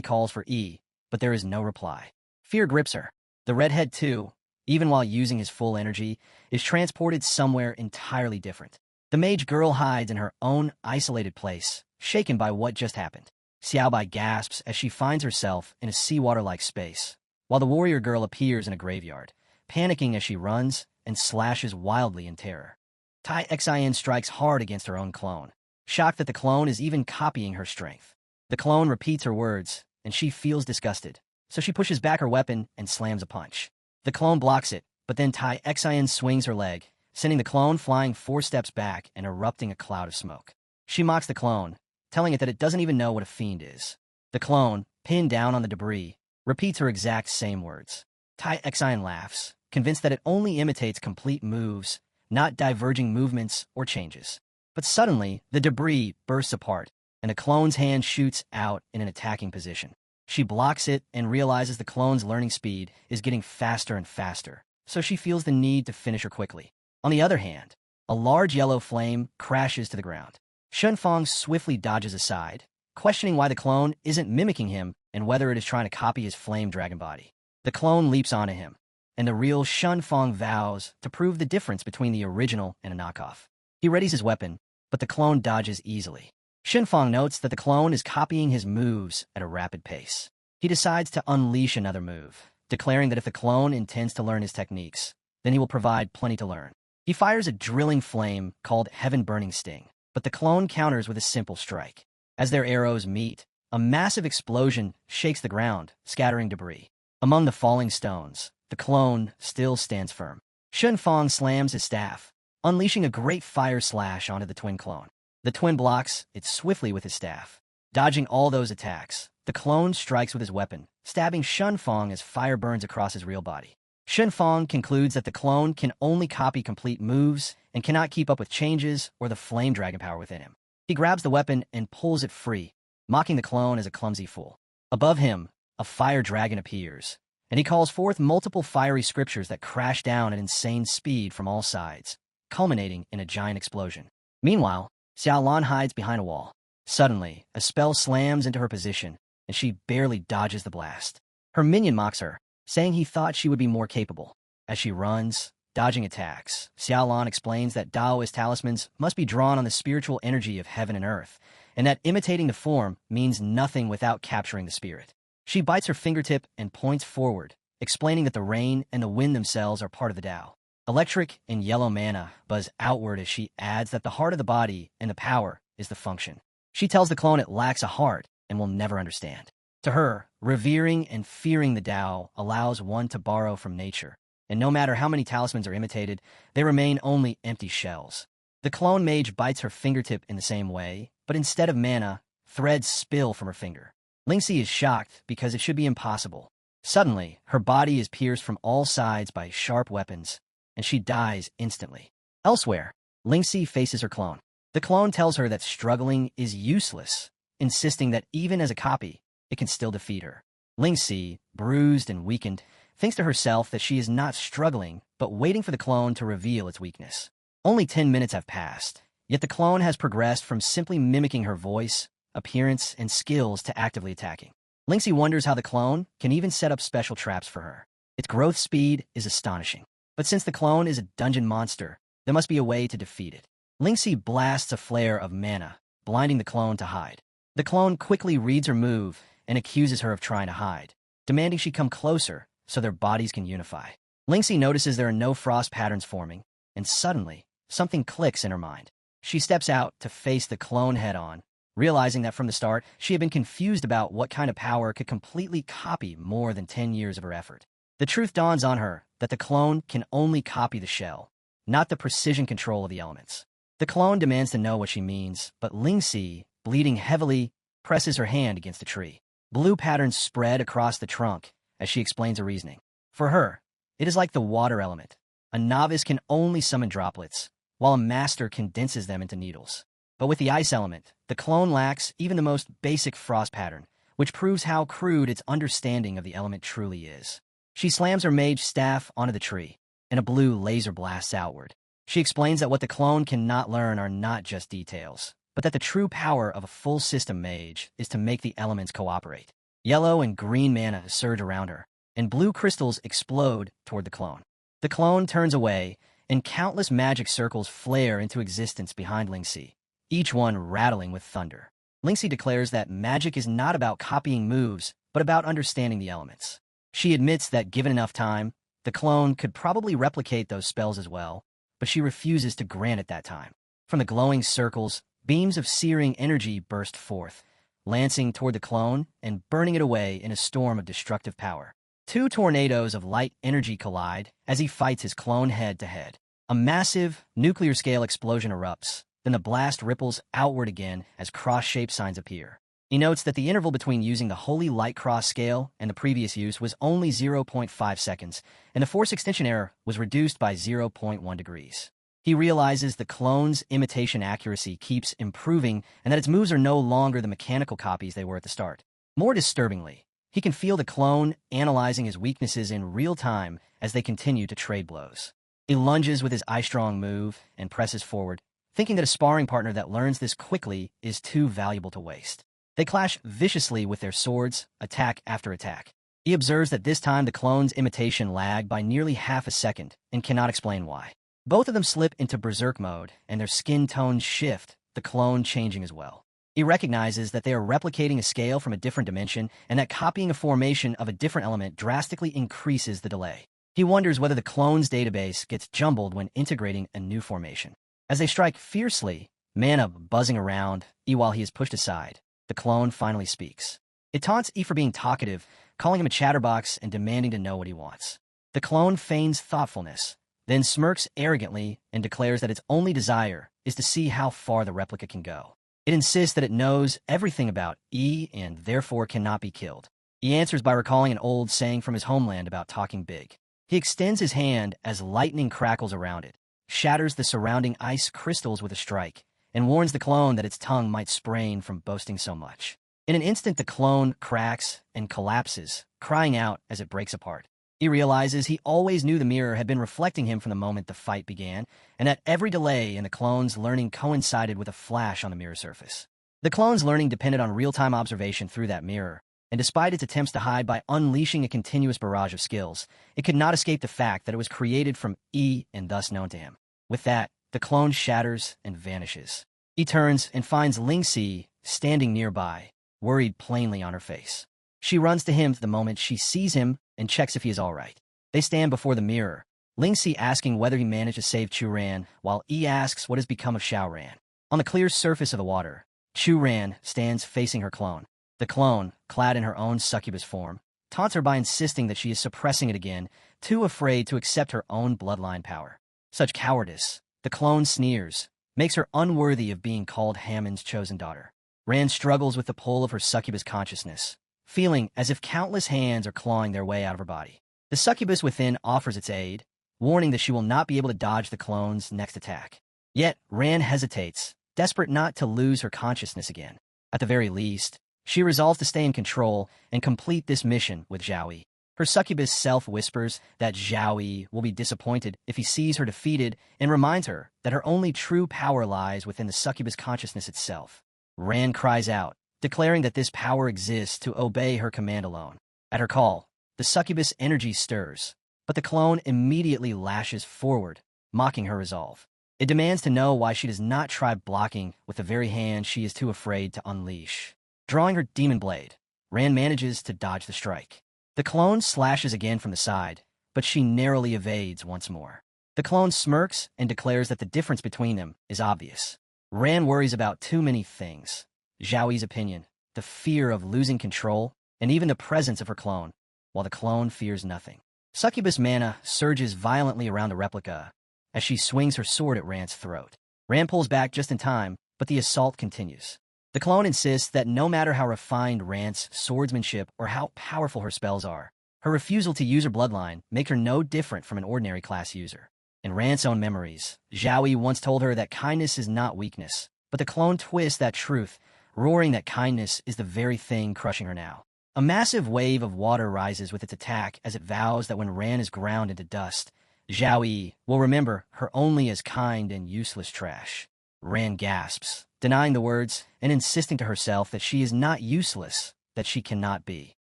calls for E, but there is no reply. Fear grips her. The redhead, too, even while using his full energy, is transported somewhere entirely different. The mage girl hides in her own isolated place, shaken by what just happened. Xiaobai gasps as she finds herself in a seawater-like space, while the warrior girl appears in a graveyard, panicking as she runs and slashes wildly in terror. Tai Xian strikes hard against her own clone, shocked that the clone is even copying her strength. The clone repeats her words, and she feels disgusted, so she pushes back her weapon and slams a punch. The clone blocks it, but then Tai Xian swings her leg, sending the clone flying 4 steps back and erupting a cloud of smoke. She mocks the clone, telling it that it doesn't even know what a fiend is. The clone, pinned down on the debris, repeats her exact same words. Tai Xian laughs, convinced that it only imitates complete moves, not diverging movements or changes. But suddenly, the debris bursts apart, and the clone's hand shoots out in an attacking position. She blocks it and realizes the clone's learning speed is getting faster and faster, so she feels the need to finish her quickly. On the other hand, a large yellow flame crashes to the ground. Shunfang swiftly dodges aside, questioning why the clone isn't mimicking him and whether it is trying to copy his flame dragon body. The clone leaps onto him, and the real Shunfang vows to prove the difference between the original and a knockoff. He readies his weapon, but the clone dodges easily. Shunfang notes that the clone is copying his moves at a rapid pace. He decides to unleash another move, declaring that if the clone intends to learn his techniques, then he will provide plenty to learn. He fires a drilling flame called Heaven Burning Sting, but the clone counters with a simple strike. As their arrows meet, a massive explosion shakes the ground, scattering debris. Among the falling stones, the clone still stands firm. Shunfang slams his staff, unleashing a great fire slash onto the twin clone. The twin blocks it swiftly with his staff. Dodging all those attacks, the clone strikes with his weapon, stabbing Shunfang as fire burns across his real body. Shunfang concludes that the clone can only copy complete moves and cannot keep up with changes or the flame dragon power within him. He grabs the weapon and pulls it free, mocking the clone as a clumsy fool. Above him, a fire dragon appears, and he calls forth multiple fiery scriptures that crash down at insane speed from all sides, culminating in a giant explosion. Meanwhile, Xiaolan hides behind a wall. Suddenly, a spell slams into her position, and she barely dodges the blast. Her minion mocks her, saying he thought she would be more capable. As she runs, dodging attacks, Xiaolan explains that Daoist talismans must be drawn on the spiritual energy of heaven and earth, and that imitating the form means nothing without capturing the spirit. She bites her fingertip and points forward, explaining that the rain and the wind themselves are part of the Tao. Electric and yellow mana buzz outward as she adds that the heart of the body and the power is the function. She tells the clone it lacks a heart and will never understand. To her, revering and fearing the Tao allows one to borrow from nature, and no matter how many talismans are imitated, they remain only empty shells. The clone mage bites her fingertip in the same way, but instead of mana, threads spill from her finger. Lingxi is shocked because it should be impossible. Suddenly, her body is pierced from all sides by sharp weapons, and she dies instantly. Elsewhere, Lingxi faces her clone. The clone tells her that struggling is useless, insisting that even as a copy, it can still defeat her. Lingxi, bruised and weakened, thinks to herself that she is not struggling, but waiting for the clone to reveal its weakness. Only 10 minutes have passed, yet the clone has progressed from simply mimicking her voice, appearance, and skills to actively attacking. Lingxi wonders how the clone can even set up special traps for her. Its growth speed is astonishing. But since the clone is a dungeon monster, there must be a way to defeat it. Lingxi blasts a flare of mana, blinding the clone to hide. The clone quickly reads her move and accuses her of trying to hide, demanding she come closer so their bodies can unify. Lingxi notices there are no frost patterns forming, and suddenly, something clicks in her mind. She steps out to face the clone head-on, realizing that from the start, she had been confused about what kind of power could completely copy more than 10 years of her effort. The truth dawns on her that the clone can only copy the shell, not the precision control of the elements. The clone demands to know what she means, but Lingxi, bleeding heavily, presses her hand against a tree. Blue patterns spread across the trunk as she explains her reasoning. For her, it is like the water element. A novice can only summon droplets, while a master condenses them into needles. But with the ice element, the clone lacks even the most basic frost pattern, which proves how crude its understanding of the element truly is. She slams her mage staff onto the tree, and a blue laser blasts outward. She explains that what the clone cannot learn are not just details, but that the true power of a full system mage is to make the elements cooperate. Yellow and green mana surge around her, and blue crystals explode toward the clone. The clone turns away, and countless magic circles flare into existence behind Lingxi, each one rattling with thunder. Lingxi declares that magic is not about copying moves, but about understanding the elements. She admits that given enough time, the clone could probably replicate those spells as well, but she refuses to grant it that time. From the glowing circles, beams of searing energy burst forth, lancing toward the clone and burning it away in a storm of destructive power. Two tornadoes of light energy collide as he fights his clone head-to-head. A massive, nuclear-scale explosion erupts, then the blast ripples outward again as cross-shaped signs appear. He notes that the interval between using the Holy Light Cross scale and the previous use was only 0.5 seconds, and the force extension error was reduced by 0.1 degrees. He realizes the clone's imitation accuracy keeps improving and that its moves are no longer the mechanical copies they were at the start. More disturbingly, he can feel the clone analyzing his weaknesses in real time as they continue to trade blows. He lunges with his eye-strong move and presses forward, thinking that a sparring partner that learns this quickly is too valuable to waste. They clash viciously with their swords, attack after attack. He observes that this time the clone's imitation lagged by nearly half a second and cannot explain why. Both of them slip into berserk mode, and their skin tones shift, the clone changing as well. He recognizes that they are replicating a scale from a different dimension and that copying a formation of a different element drastically increases the delay. He wonders whether the clone's database gets jumbled when integrating a new formation. As they strike fiercely, mana buzzing around, while he is pushed aside, the clone finally speaks. It taunts E for being talkative, calling him a chatterbox and demanding to know what he wants. The clone feigns thoughtfulness, then smirks arrogantly and declares that its only desire is to see how far the replica can go. It insists that it knows everything about E and therefore cannot be killed. He answers by recalling an old saying from his homeland about talking big. He extends his hand as lightning crackles around it, shatters the surrounding ice crystals with a strike, and warns the clone that its tongue might sprain from boasting so much. In an instant, the clone cracks and collapses, crying out as it breaks apart. He realizes he always knew the mirror had been reflecting him from the moment the fight began, and that every delay in the clone's learning coincided with a flash on the mirror surface. The clone's learning depended on real-time observation through that mirror, and despite its attempts to hide by unleashing a continuous barrage of skills, it could not escape the fact that it was created from E and thus known to him. With that, the clone shatters and vanishes. He turns and finds Lingxi standing nearby, worried plainly on her face. She runs to him the moment she sees him and checks if he is all right. They stand before the mirror, Lingxi asking whether he managed to save Chu-Ran, while E asks what has become of Xiao-Ran. On the clear surface of the water, Chu-Ran stands facing her clone. The clone, clad in her own succubus form, taunts her by insisting that she is suppressing it again, too afraid to accept her own bloodline power. Such cowardice, the clone sneers, makes her unworthy of being called Hammond's chosen daughter. Ran struggles with the pull of her succubus consciousness, feeling as if countless hands are clawing their way out of her body. The succubus within offers its aid, warning that she will not be able to dodge the clone's next attack. Yet, Ran hesitates, desperate not to lose her consciousness again. At the very least, she resolves to stay in control and complete this mission with Zhao. Her succubus self whispers that Zhao will be disappointed if he sees her defeated and reminds her that her only true power lies within the succubus consciousness itself. Ran cries out, declaring that this power exists to obey her command alone. At her call, the succubus energy stirs, but the clone immediately lashes forward, mocking her resolve. It demands to know why she does not try blocking with the very hand she is too afraid to unleash. Drawing her demon blade, Ran manages to dodge the strike. The clone slashes again from the side, but she narrowly evades once more. The clone smirks and declares that the difference between them is obvious. Ran worries about too many things: Zhao's opinion, the fear of losing control, and even the presence of her clone, while the clone fears nothing. Succubus mana surges violently around the replica as she swings her sword at Ran's throat. Ran pulls back just in time, but the assault continues. The clone insists that no matter how refined Ran's swordsmanship or how powerful her spells are, her refusal to use her bloodline makes her no different from an ordinary class user. In Ran's own memories, Zhao once told her that kindness is not weakness, but the clone twists that truth, roaring that kindness is the very thing crushing her now. A massive wave of water rises with its attack as it vows that when Ran is ground into dust, Zhao will remember her only as kind and useless trash. Ran gasps, denying the words and insisting to herself that she is not useless, that she cannot be.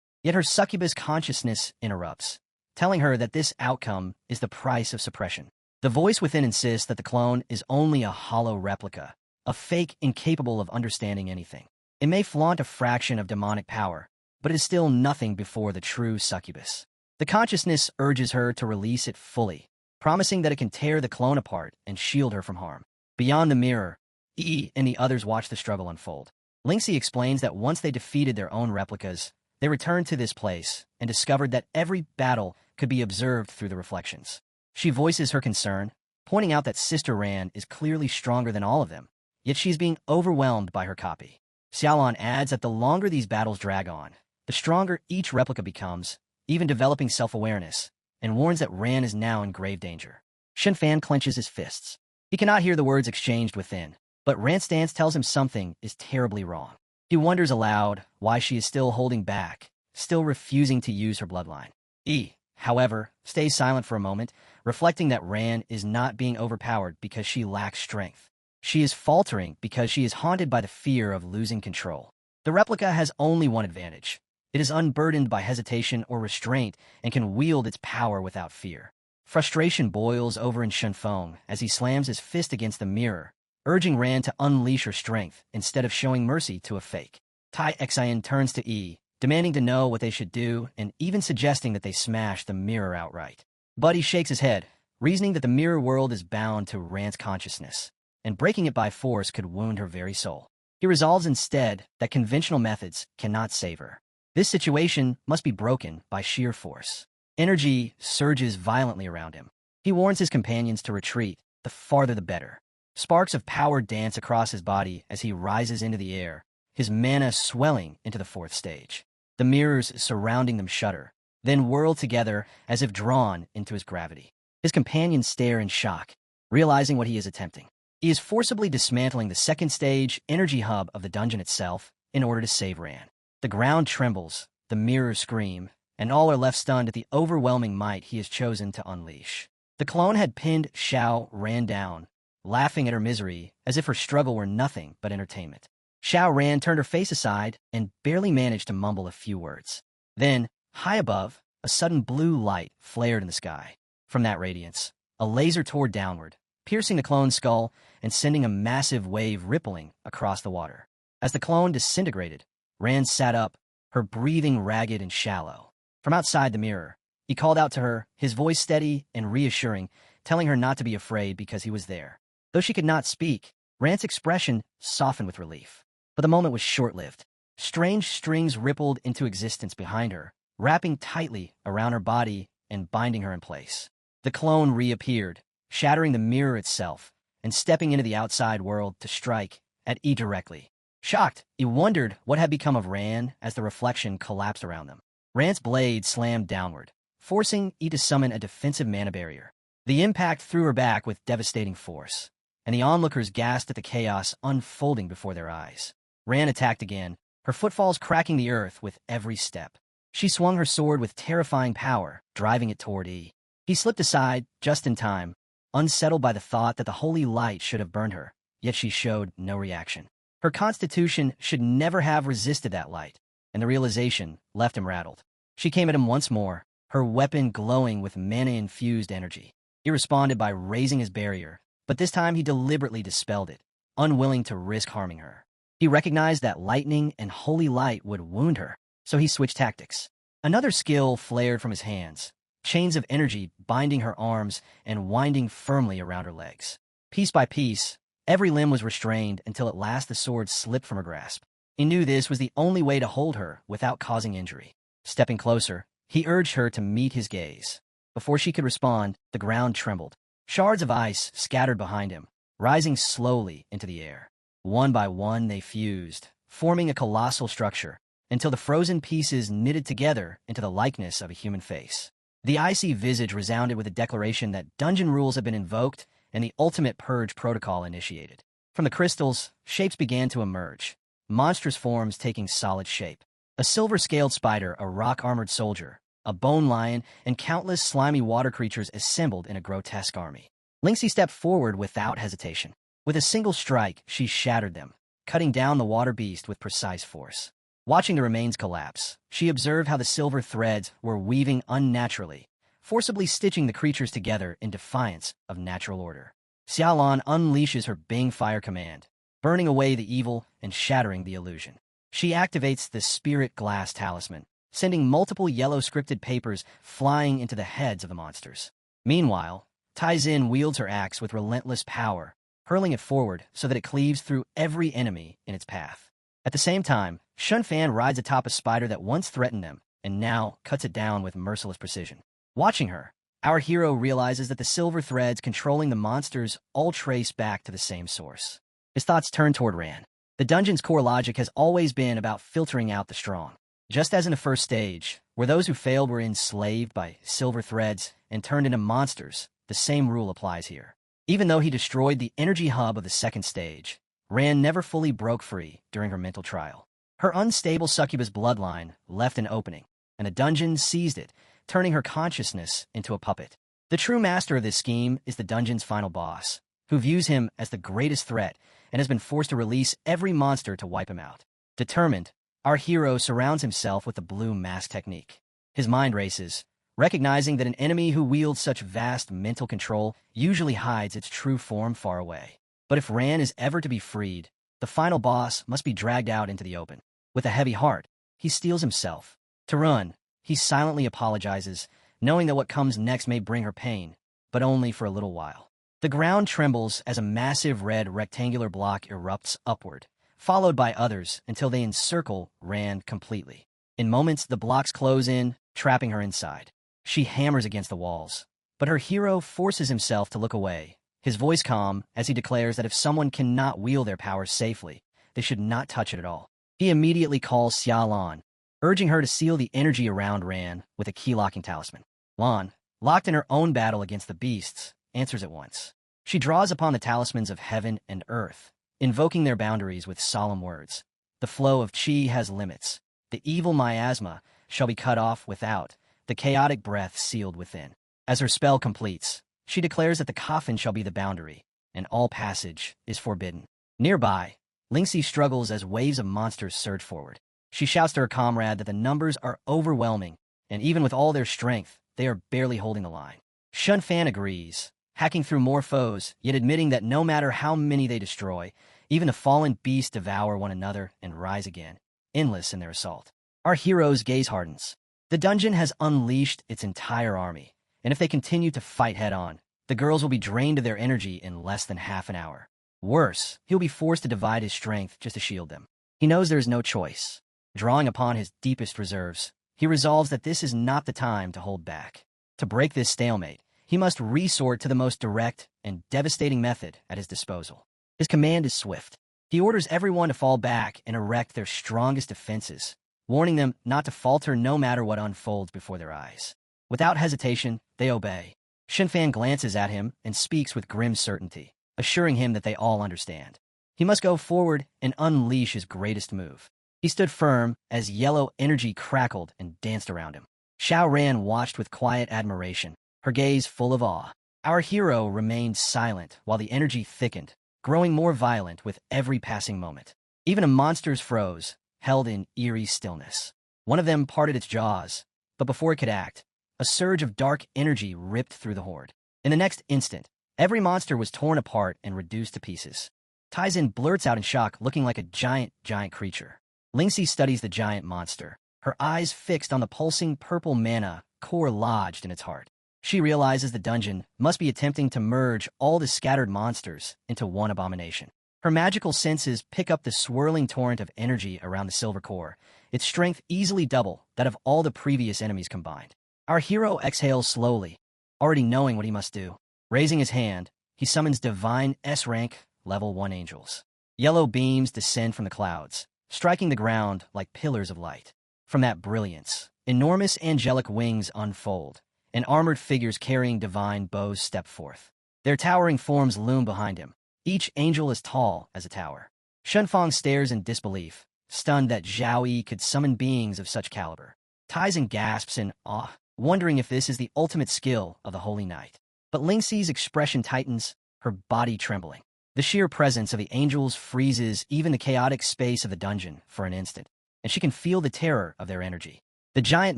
Yet her succubus consciousness interrupts, telling her that this outcome is the price of suppression. The voice within insists that the clone is only a hollow replica, a fake incapable of understanding anything. It may flaunt a fraction of demonic power, but it is still nothing before the true succubus. The consciousness urges her to release it fully, promising that it can tear the clone apart and shield her from harm. Beyond the mirror, E and the others watch the struggle unfold. Lingxi explains that once they defeated their own replicas, they returned to this place and discovered that every battle could be observed through the reflections. She voices her concern, pointing out that Sister Ran is clearly stronger than all of them, yet she's being overwhelmed by her copy. Xiaolan adds that the longer these battles drag on, the stronger each replica becomes, even developing self-awareness, and warns that Ran is now in grave danger. Shenfan clenches his fists. He cannot hear the words exchanged within, but Ran's stance tells him something is terribly wrong. He wonders aloud why she is still holding back, still refusing to use her bloodline. E, however, stays silent for a moment, reflecting that Ran is not being overpowered because she lacks strength. She is faltering because she is haunted by the fear of losing control. The replica has only one advantage. It is unburdened by hesitation or restraint and can wield its power without fear. Frustration boils over in Shenfeng as he slams his fist against the mirror, urging Ran to unleash her strength instead of showing mercy to a fake. Tai Xian turns to E, demanding to know what they should do and even suggesting that they smash the mirror outright. But he shakes his head, reasoning that the mirror world is bound to Ran's consciousness, and breaking it by force could wound her very soul. He resolves instead that conventional methods cannot save her. This situation must be broken by sheer force. Energy surges violently around him. He warns his companions to retreat, the farther the better. Sparks of power dance across his body as he rises into the air, his mana swelling into the fourth stage. The mirrors surrounding them shudder, then whirl together as if drawn into his gravity. His companions stare in shock, realizing what he is attempting. He is forcibly dismantling the second stage energy hub of the dungeon itself in order to save Ran. The ground trembles, the mirrors scream, and all are left stunned at the overwhelming might he has chosen to unleash. The clone had pinned Xiao Ran down, laughing at her misery as if her struggle were nothing but entertainment. Xiao Ran turned her face aside and barely managed to mumble a few words. Then, high above, a sudden blue light flared in the sky. From that radiance, a laser tore downward, piercing the clone's skull and sending a massive wave rippling across the water. As the clone disintegrated, Ran sat up, her breathing ragged and shallow. From outside the mirror, he called out to her, his voice steady and reassuring, telling her not to be afraid because he was there. Though she could not speak, Ran's expression softened with relief. But the moment was short-lived. Strange strings rippled into existence behind her, wrapping tightly around her body and binding her in place. The clone reappeared, shattering the mirror itself, and stepping into the outside world to strike at E directly. Shocked, he wondered what had become of Ran as the reflection collapsed around them. Ran's blade slammed downward, forcing E to summon a defensive mana barrier. The impact threw her back with devastating force, and the onlookers gasped at the chaos unfolding before their eyes. Ran attacked again, her footfalls cracking the earth with every step. She swung her sword with terrifying power, driving it toward E. He slipped aside, just in time, unsettled by the thought that the holy light should have burned her, yet she showed no reaction. Her constitution should never have resisted that light, and the realization left him rattled. She came at him once more, her weapon glowing with mana-infused energy. He responded by raising his barrier, but this time he deliberately dispelled it, unwilling to risk harming her. He recognized that lightning and holy light would wound her, so he switched tactics. Another skill flared from his hands, chains of energy binding her arms and winding firmly around her legs. Piece by piece, every limb was restrained until at last the sword slipped from her grasp. He knew this was the only way to hold her without causing injury. Stepping closer, he urged her to meet his gaze. Before she could respond, the ground trembled. Shards of ice scattered behind him, rising slowly into the air. One by one they fused, forming a colossal structure, until the frozen pieces knitted together into the likeness of a human face. The icy visage resounded with a declaration that dungeon rules had been invoked and the ultimate purge protocol initiated. From the crystals, shapes began to emerge, monstrous forms taking solid shape. A silver-scaled spider, a rock-armored soldier, a bone lion, and countless slimy water creatures assembled in a grotesque army. Lynxie stepped forward without hesitation. With a single strike, she shattered them, cutting down the water beast with precise force. Watching the remains collapse, she observed how the silver threads were weaving unnaturally, forcibly stitching the creatures together in defiance of natural order. Xiaolan unleashes her Bing Fire command, burning away the evil and shattering the illusion. She activates the Spirit Glass Talisman, sending multiple yellow scripted papers flying into the heads of the monsters. Meanwhile, Tai-Zin wields her axe with relentless power, hurling it forward so that it cleaves through every enemy in its path. At the same time, Shunfan rides atop a spider that once threatened them and now cuts it down with merciless precision. Watching her, our hero realizes that the silver threads controlling the monsters all trace back to the same source. His thoughts turn toward Ran. The dungeon's core logic has always been about filtering out the strong. Just as in the first stage, where those who failed were enslaved by silver threads and turned into monsters, the same rule applies here. Even though he destroyed the energy hub of the second stage, Ran never fully broke free during her mental trial. Her unstable succubus bloodline left an opening, and the dungeon seized it, turning her consciousness into a puppet. The true master of this scheme is the dungeon's final boss, who views him as the greatest threat and has been forced to release every monster to wipe him out. Determined, our hero surrounds himself with the blue mask technique. His mind races, recognizing that an enemy who wields such vast mental control usually hides its true form far away. But if Ran is ever to be freed, the final boss must be dragged out into the open. With a heavy heart, he steels himself. To run, he silently apologizes, knowing that what comes next may bring her pain, but only for a little while. The ground trembles as a massive red rectangular block erupts upward, followed by others until they encircle Ran completely. In moments, the blocks close in, trapping her inside. She hammers against the walls, but her hero forces himself to look away, his voice calm as he declares that if someone cannot wield their power safely, they should not touch it at all. He immediately calls Xia Lan, urging her to seal the energy around Ran with a key-locking talisman. Lan, locked in her own battle against the beasts, answers at once. She draws upon the talismans of heaven and earth, invoking their boundaries with solemn words. The flow of chi has limits. The evil miasma shall be cut off without, the chaotic breath sealed within. As her spell completes, she declares that the coffin shall be the boundary, and all passage is forbidden. Nearby, Lynxie struggles as waves of monsters surge forward. She shouts to her comrade that the numbers are overwhelming, and even with all their strength, they are barely holding the line. Shunfan agrees, hacking through more foes, yet admitting that no matter how many they destroy, even the fallen beasts devour one another and rise again, endless in their assault. Our hero's gaze hardens. The dungeon has unleashed its entire army, and if they continue to fight head-on, the girls will be drained of their energy in less than half an hour. Worse, he'll be forced to divide his strength just to shield them. He knows there is no choice. Drawing upon his deepest reserves, he resolves that this is not the time to hold back. To break this stalemate, he must resort to the most direct and devastating method at his disposal. His command is swift. He orders everyone to fall back and erect their strongest defenses, warning them not to falter no matter what unfolds before their eyes. Without hesitation, they obey. Shinfan glances at him and speaks with grim certainty. assuring him that they all understand. He must go forward and unleash his greatest move. He stood firm as yellow energy crackled and danced around him. Xiao Ran watched with quiet admiration, her gaze full of awe. Our hero remained silent while the energy thickened, growing more violent with every passing moment. Even the monsters froze, held in eerie stillness. One of them parted its jaws, but before it could act, a surge of dark energy ripped through the horde. In the next instant, every monster was torn apart and reduced to pieces. Taizin blurts out in shock, looking like a giant creature. Lingxi studies the giant monster, her eyes fixed on the pulsing purple mana core lodged in its heart. She realizes the dungeon must be attempting to merge all the scattered monsters into one abomination. Her magical senses pick up the swirling torrent of energy around the silver core, its strength easily double that of all the previous enemies combined. Our hero exhales slowly, already knowing what he must do. Raising his hand, he summons divine S-rank level 1 angels. Yellow beams descend from the clouds, striking the ground like pillars of light. From that brilliance, enormous angelic wings unfold, and armored figures carrying divine bows step forth. Their towering forms loom behind him, each angel as tall as a tower. Shunfang stares in disbelief, stunned that Zhao Yi could summon beings of such caliber. Taizin gasps in awe, wondering if this is the ultimate skill of the Holy Knight. But Lingxi's expression tightens, her body trembling. The sheer presence of the angels freezes even the chaotic space of the dungeon for an instant, and she can feel the terror of their energy. The giant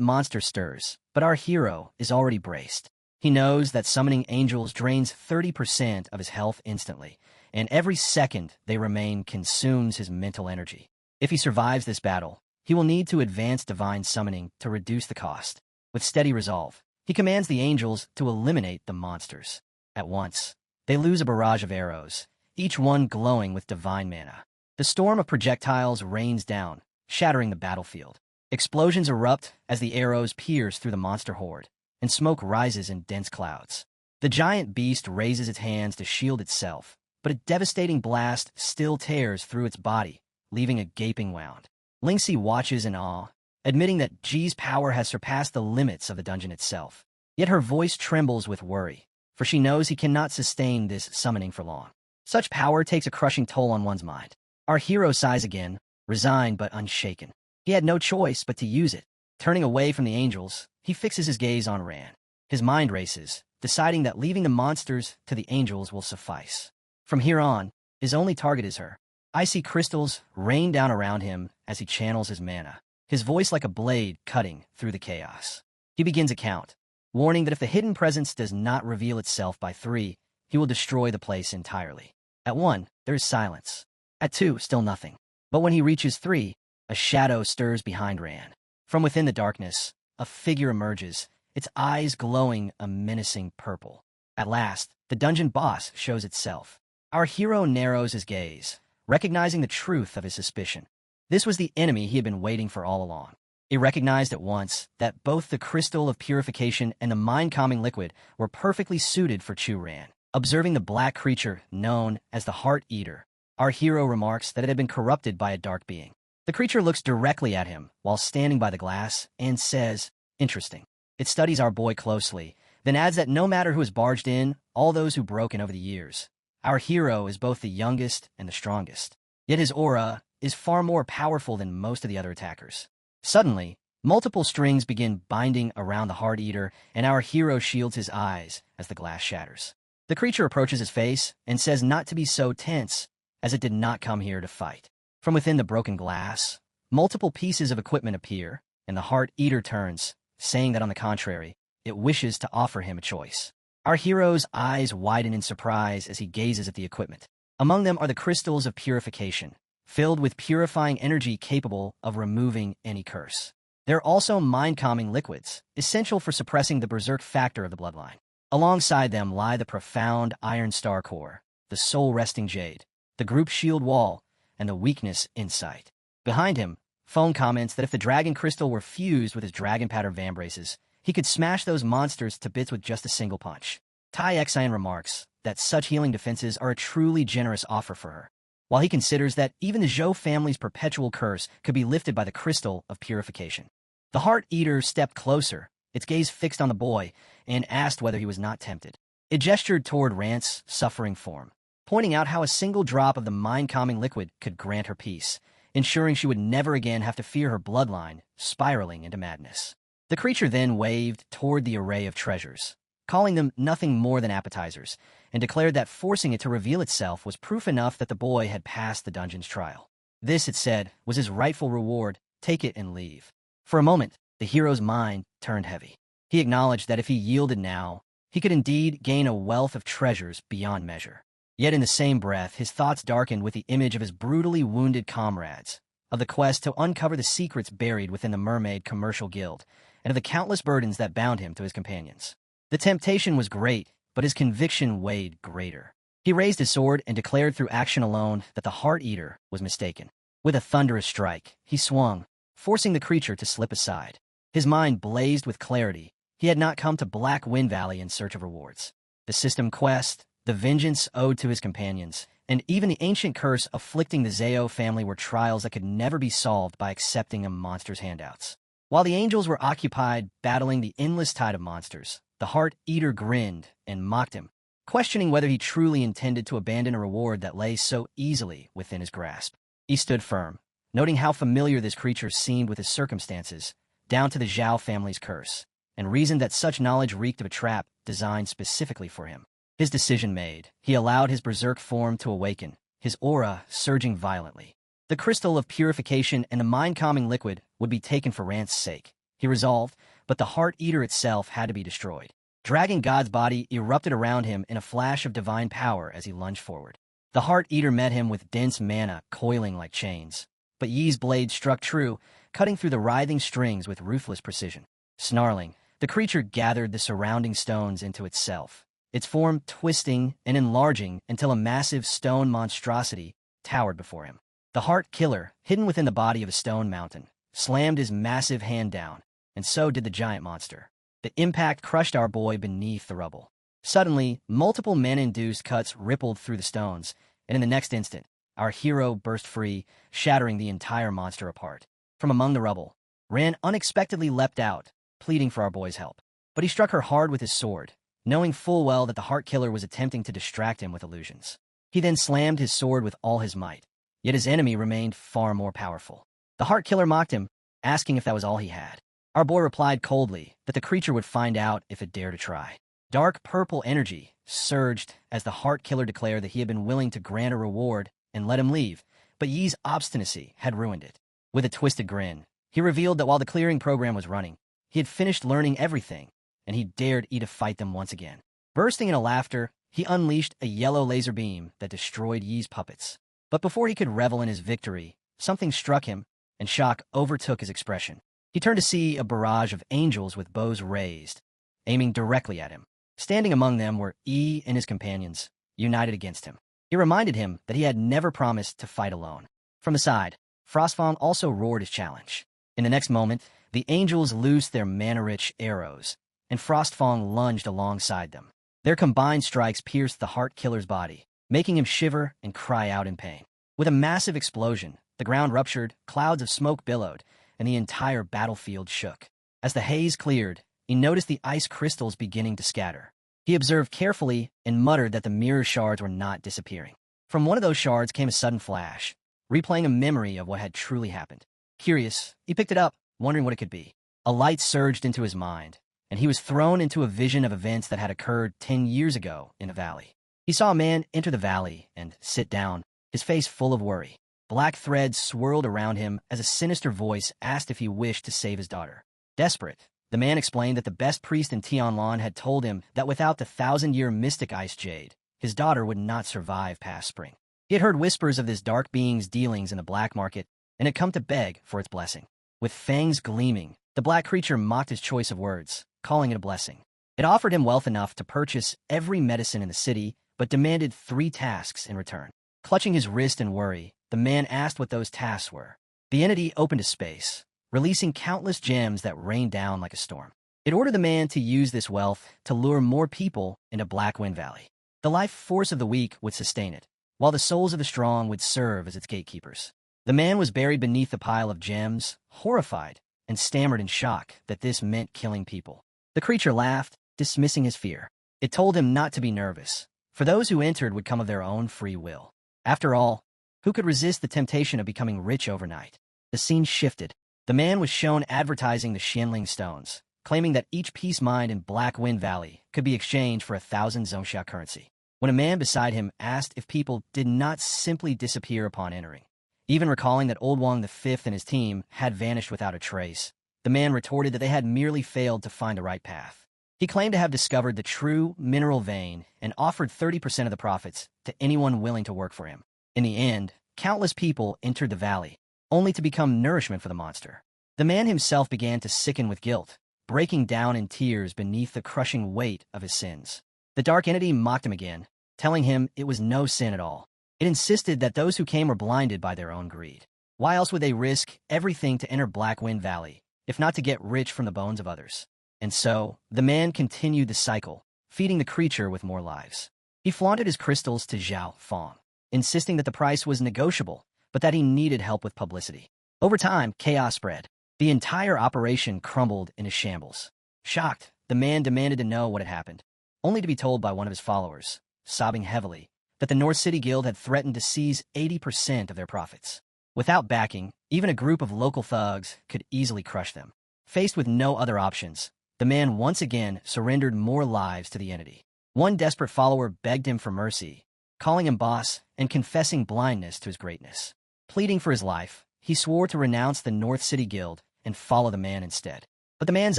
monster stirs, but our hero is already braced. He knows that summoning angels drains 30% of his health instantly, and every second they remain consumes his mental energy. If he survives this battle, he will need to advance divine summoning to reduce the cost. With steady resolve, he commands the angels to eliminate the monsters. At once, they lose a barrage of arrows, each one glowing with divine mana. The storm of projectiles rains down, shattering the battlefield. Explosions erupt as the arrows pierce through the monster horde, and smoke rises in dense clouds. The giant beast raises its hands to shield itself, but a devastating blast still tears through its body, leaving a gaping wound. Lingxi watches in awe, admitting that Ji's power has surpassed the limits of the dungeon itself. Yet her voice trembles with worry, for she knows he cannot sustain this summoning for long. Such power takes a crushing toll on one's mind. Our hero sighs again, resigned but unshaken. He had no choice but to use it. Turning away from the angels, he fixes his gaze on Ran. His mind races, deciding that leaving the monsters to the angels will suffice. From here on, his only target is her. Icy crystals rain down around him as he channels his mana, his voice like a blade cutting through the chaos. He begins a count, warning that if the hidden presence does not reveal itself by 3, he will destroy the place entirely. At 1, there is silence. At 2, still nothing. But when he reaches 3, a shadow stirs behind Ran. From within the darkness, a figure emerges, its eyes glowing a menacing purple. At last, the dungeon boss shows itself. Our hero narrows his gaze, recognizing the truth of his suspicion. This was the enemy he had been waiting for all along. He recognized at once that both the crystal of purification and the mind-calming liquid were perfectly suited for Chu Ran. Observing the black creature known as the Heart Eater, our hero remarks that it had been corrupted by a dark being. The creature looks directly at him while standing by the glass and says, "Interesting." It studies our boy closely, then adds that no matter who has barged in, all those who broke in over the years, our hero is both the youngest and the strongest. Yet his aura is far more powerful than most of the other attackers. Suddenly, multiple strings begin binding around the Heart Eater, and our hero shields his eyes as the glass shatters. The creature approaches his face and says not to be so tense, as it did not come here to fight. From within the broken glass, multiple pieces of equipment appear, and the Heart Eater turns, saying that on the contrary, it wishes to offer him a choice. Our hero's eyes widen in surprise as he gazes at the equipment. Among them are the crystals of purification, filled with purifying energy capable of removing any curse. There are also mind-calming liquids, essential for suppressing the berserk factor of the bloodline. Alongside them lie the profound Iron Star Core, the soul-resting Jade, the group shield wall, and the weakness insight. Behind him, Phone comments that if the dragon crystal were fused with his dragon pattern vambraces, he could smash those monsters to bits with just a single punch. Tai Xian remarks that such healing defenses are a truly generous offer for her, while he considers that even the Zhou family's perpetual curse could be lifted by the crystal of purification. The Heart Eater stepped closer, its gaze fixed on the boy, and asked whether he was not tempted. It gestured toward Rant's suffering form, pointing out how a single drop of the mind-calming liquid could grant her peace, ensuring she would never again have to fear her bloodline spiraling into madness. The creature then waved toward the array of treasures, calling them nothing more than appetizers, and declared that forcing it to reveal itself was proof enough that the boy had passed the dungeon's trial. This, it said, was his rightful reward. Take it and leave. For a moment, the hero's mind turned heavy. He acknowledged that if he yielded now, he could indeed gain a wealth of treasures beyond measure. Yet in the same breath, his thoughts darkened with the image of his brutally wounded comrades, of the quest to uncover the secrets buried within the mermaid commercial guild, and of the countless burdens that bound him to his companions. The temptation was great, but his conviction weighed greater. He raised his sword and declared through action alone that the Heart Eater was mistaken. With a thunderous strike, he swung, forcing the creature to slip aside. His mind blazed with clarity. He had not come to Black Wind Valley in search of rewards. The system quest, the vengeance owed to his companions, and even the ancient curse afflicting the Zao family were trials that could never be solved by accepting a monster's handouts. While the angels were occupied battling the endless tide of monsters, the Heart Eater grinned and mocked him, questioning whether he truly intended to abandon a reward that lay so easily within his grasp. He stood firm, noting how familiar this creature seemed with his circumstances, down to the Zhao family's curse, and reasoned that such knowledge reeked of a trap designed specifically for him. His decision made, he allowed his berserk form to awaken, his aura surging violently. The crystal of purification and the mind-calming liquid would be taken for Rant's sake, he resolved, but the Heart Eater itself had to be destroyed. Dragon God's body erupted around him in a flash of divine power as he lunged forward. The Heart Eater met him with dense mana coiling like chains, but Yi's blade struck true, cutting through the writhing strings with ruthless precision. Snarling, the creature gathered the surrounding stones into itself, its form twisting and enlarging until a massive stone monstrosity towered before him. The Heart Killer, hidden within the body of a stone mountain, slammed his massive hand down, and so did the giant monster. The impact crushed our boy beneath the rubble. Suddenly, multiple mana-induced cuts rippled through the stones, and in the next instant, our hero burst free, shattering the entire monster apart. From among the rubble, Ran unexpectedly leapt out, pleading for our boy's help. But he struck her hard with his sword, knowing full well that the Heart Killer was attempting to distract him with illusions. He then slammed his sword with all his might, yet his enemy remained far more powerful. The Heart Killer mocked him, asking if that was all he had. Our boy replied coldly that the creature would find out if it dared to try. Dark purple energy surged as the Heart Killer declared that he had been willing to grant a reward and let him leave, but Yi's obstinacy had ruined it. With a twisted grin, he revealed that while the clearing program was running, he had finished learning everything, and he dared Yi to fight them once again. Bursting into laughter, he unleashed a yellow laser beam that destroyed Yi's puppets. But before he could revel in his victory, something struck him, and shock overtook his expression. He turned to see a barrage of angels with bows raised, aiming directly at him. Standing among them were Yi and his companions, united against him. He reminded him that he had never promised to fight alone. From the side, Frostfang also roared his challenge. In the next moment, the angels loosed their mana-rich arrows, and Frostfang lunged alongside them. Their combined strikes pierced the Heart Killer's body, making him shiver and cry out in pain. With a massive explosion, the ground ruptured, clouds of smoke billowed, and the entire battlefield shook. As the haze cleared, he noticed the ice crystals beginning to scatter. He observed carefully and muttered that the mirror shards were not disappearing. From one of those shards came a sudden flash, replaying a memory of what had truly happened. Curious, he picked it up, wondering what it could be. A light surged into his mind, and he was thrown into a vision of events that had occurred 10 years ago in the valley. He saw a man enter the valley and sit down, his face full of worry. Black threads swirled around him as a sinister voice asked if he wished to save his daughter. Desperate, the man explained that the best priest in Tianlan had told him that without the 1,000-year mystic ice jade, his daughter would not survive past spring. He had heard whispers of this dark being's dealings in the black market and had come to beg for its blessing. With fangs gleaming, the black creature mocked his choice of words, calling it a blessing. It offered him wealth enough to purchase every medicine in the city, but demanded 3 tasks in return. Clutching his wrist in worry, the man asked what those tasks were. The entity opened a space, releasing countless gems that rained down like a storm. It ordered the man to use this wealth to lure more people into Black Wind Valley. The life force of the weak would sustain it, while the souls of the strong would serve as its gatekeepers. The man was buried beneath the pile of gems, horrified, and stammered in shock that this meant killing people. The creature laughed, dismissing his fear. It told him not to be nervous, for those who entered would come of their own free will. After all, who could resist the temptation of becoming rich overnight? The scene shifted. The man was shown advertising the Xianling stones, claiming that each piece mined in Black Wind Valley could be exchanged for 1,000 Zhongxia currency. When a man beside him asked if people did not simply disappear upon entering, even recalling that Old Wang V and his team had vanished without a trace, the man retorted that they had merely failed to find the right path. He claimed to have discovered the true mineral vein and offered 30% of the profits to anyone willing to work for him. In the end, countless people entered the valley, only to become nourishment for the monster. The man himself began to sicken with guilt, breaking down in tears beneath the crushing weight of his sins. The dark entity mocked him again, telling him it was no sin at all. It insisted that those who came were blinded by their own greed. Why else would they risk everything to enter Black Wind Valley, if not to get rich from the bones of others? And so, the man continued the cycle, feeding the creature with more lives. He flaunted his crystals to Zhao Fong, insisting that the price was negotiable, but that he needed help with publicity. Over time, chaos spread. The entire operation crumbled into shambles. Shocked, the man demanded to know what had happened, only to be told by one of his followers, sobbing heavily, that the North City Guild had threatened to seize 80% of their profits. Without backing, even a group of local thugs could easily crush them. Faced with no other options, the man once again surrendered more lives to the entity. One desperate follower begged him for mercy, calling him boss and confessing blindness to his greatness. Pleading for his life, he swore to renounce the North City Guild and follow the man instead. But the man's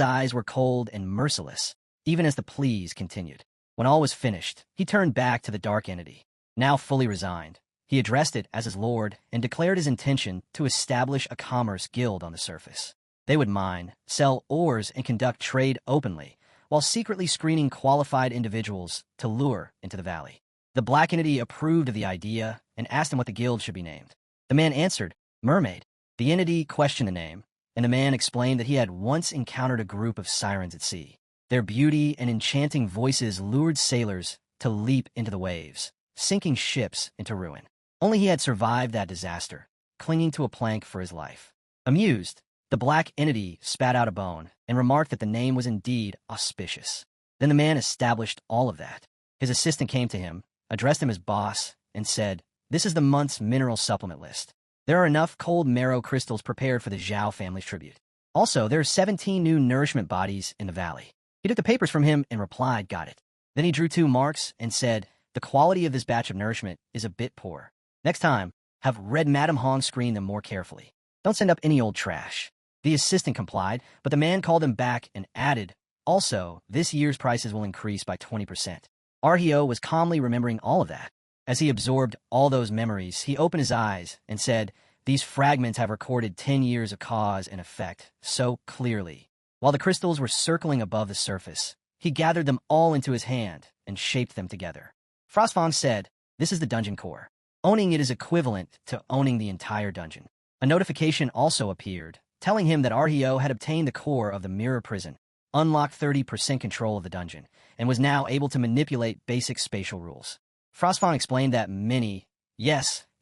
eyes were cold and merciless, even as the pleas continued. When all was finished, he turned back to the dark entity. Now fully resigned, he addressed it as his lord and declared his intention to establish a commerce guild on the surface. They would mine, sell ores, and conduct trade openly, while secretly screening qualified individuals to lure into the valley. The black entity approved of the idea and asked him what the guild should be named. The man answered, Mermaid. The entity questioned the name, and the man explained that he had once encountered a group of sirens at sea. Their beauty and enchanting voices lured sailors to leap into the waves, sinking ships into ruin. Only he had survived that disaster, clinging to a plank for his life. Amused, the black entity spat out a bone and remarked that the name was indeed auspicious. Then the man established all of that. His assistant came to him, addressed him as boss, and said, This is the month's mineral supplement list. There are enough cold marrow crystals prepared for the Zhao family's tribute. Also, there are 17 new nourishment bodies in the valley. He took the papers from him and replied, Got it. Then he drew 2 marks and said, The quality of this batch of nourishment is a bit poor. Next time, have Red Madam Hong screen them more carefully. Don't send up any old trash. The assistant complied, but the man called him back and added, Also, this year's prices will increase by 20%. Arhio was calmly remembering all of that. As he absorbed all those memories, he opened his eyes and said, These fragments have recorded 10 years of cause and effect so clearly. While the crystals were circling above the surface, he gathered them all into his hand and shaped them together. Frostfang said, This is the dungeon core. Owning it is equivalent to owning the entire dungeon. A notification also appeared, telling him that Arhio had obtained the core of the mirror prison, unlocked 30% control of the dungeon, and was now able to manipulate basic spatial rules. Frostfang explained that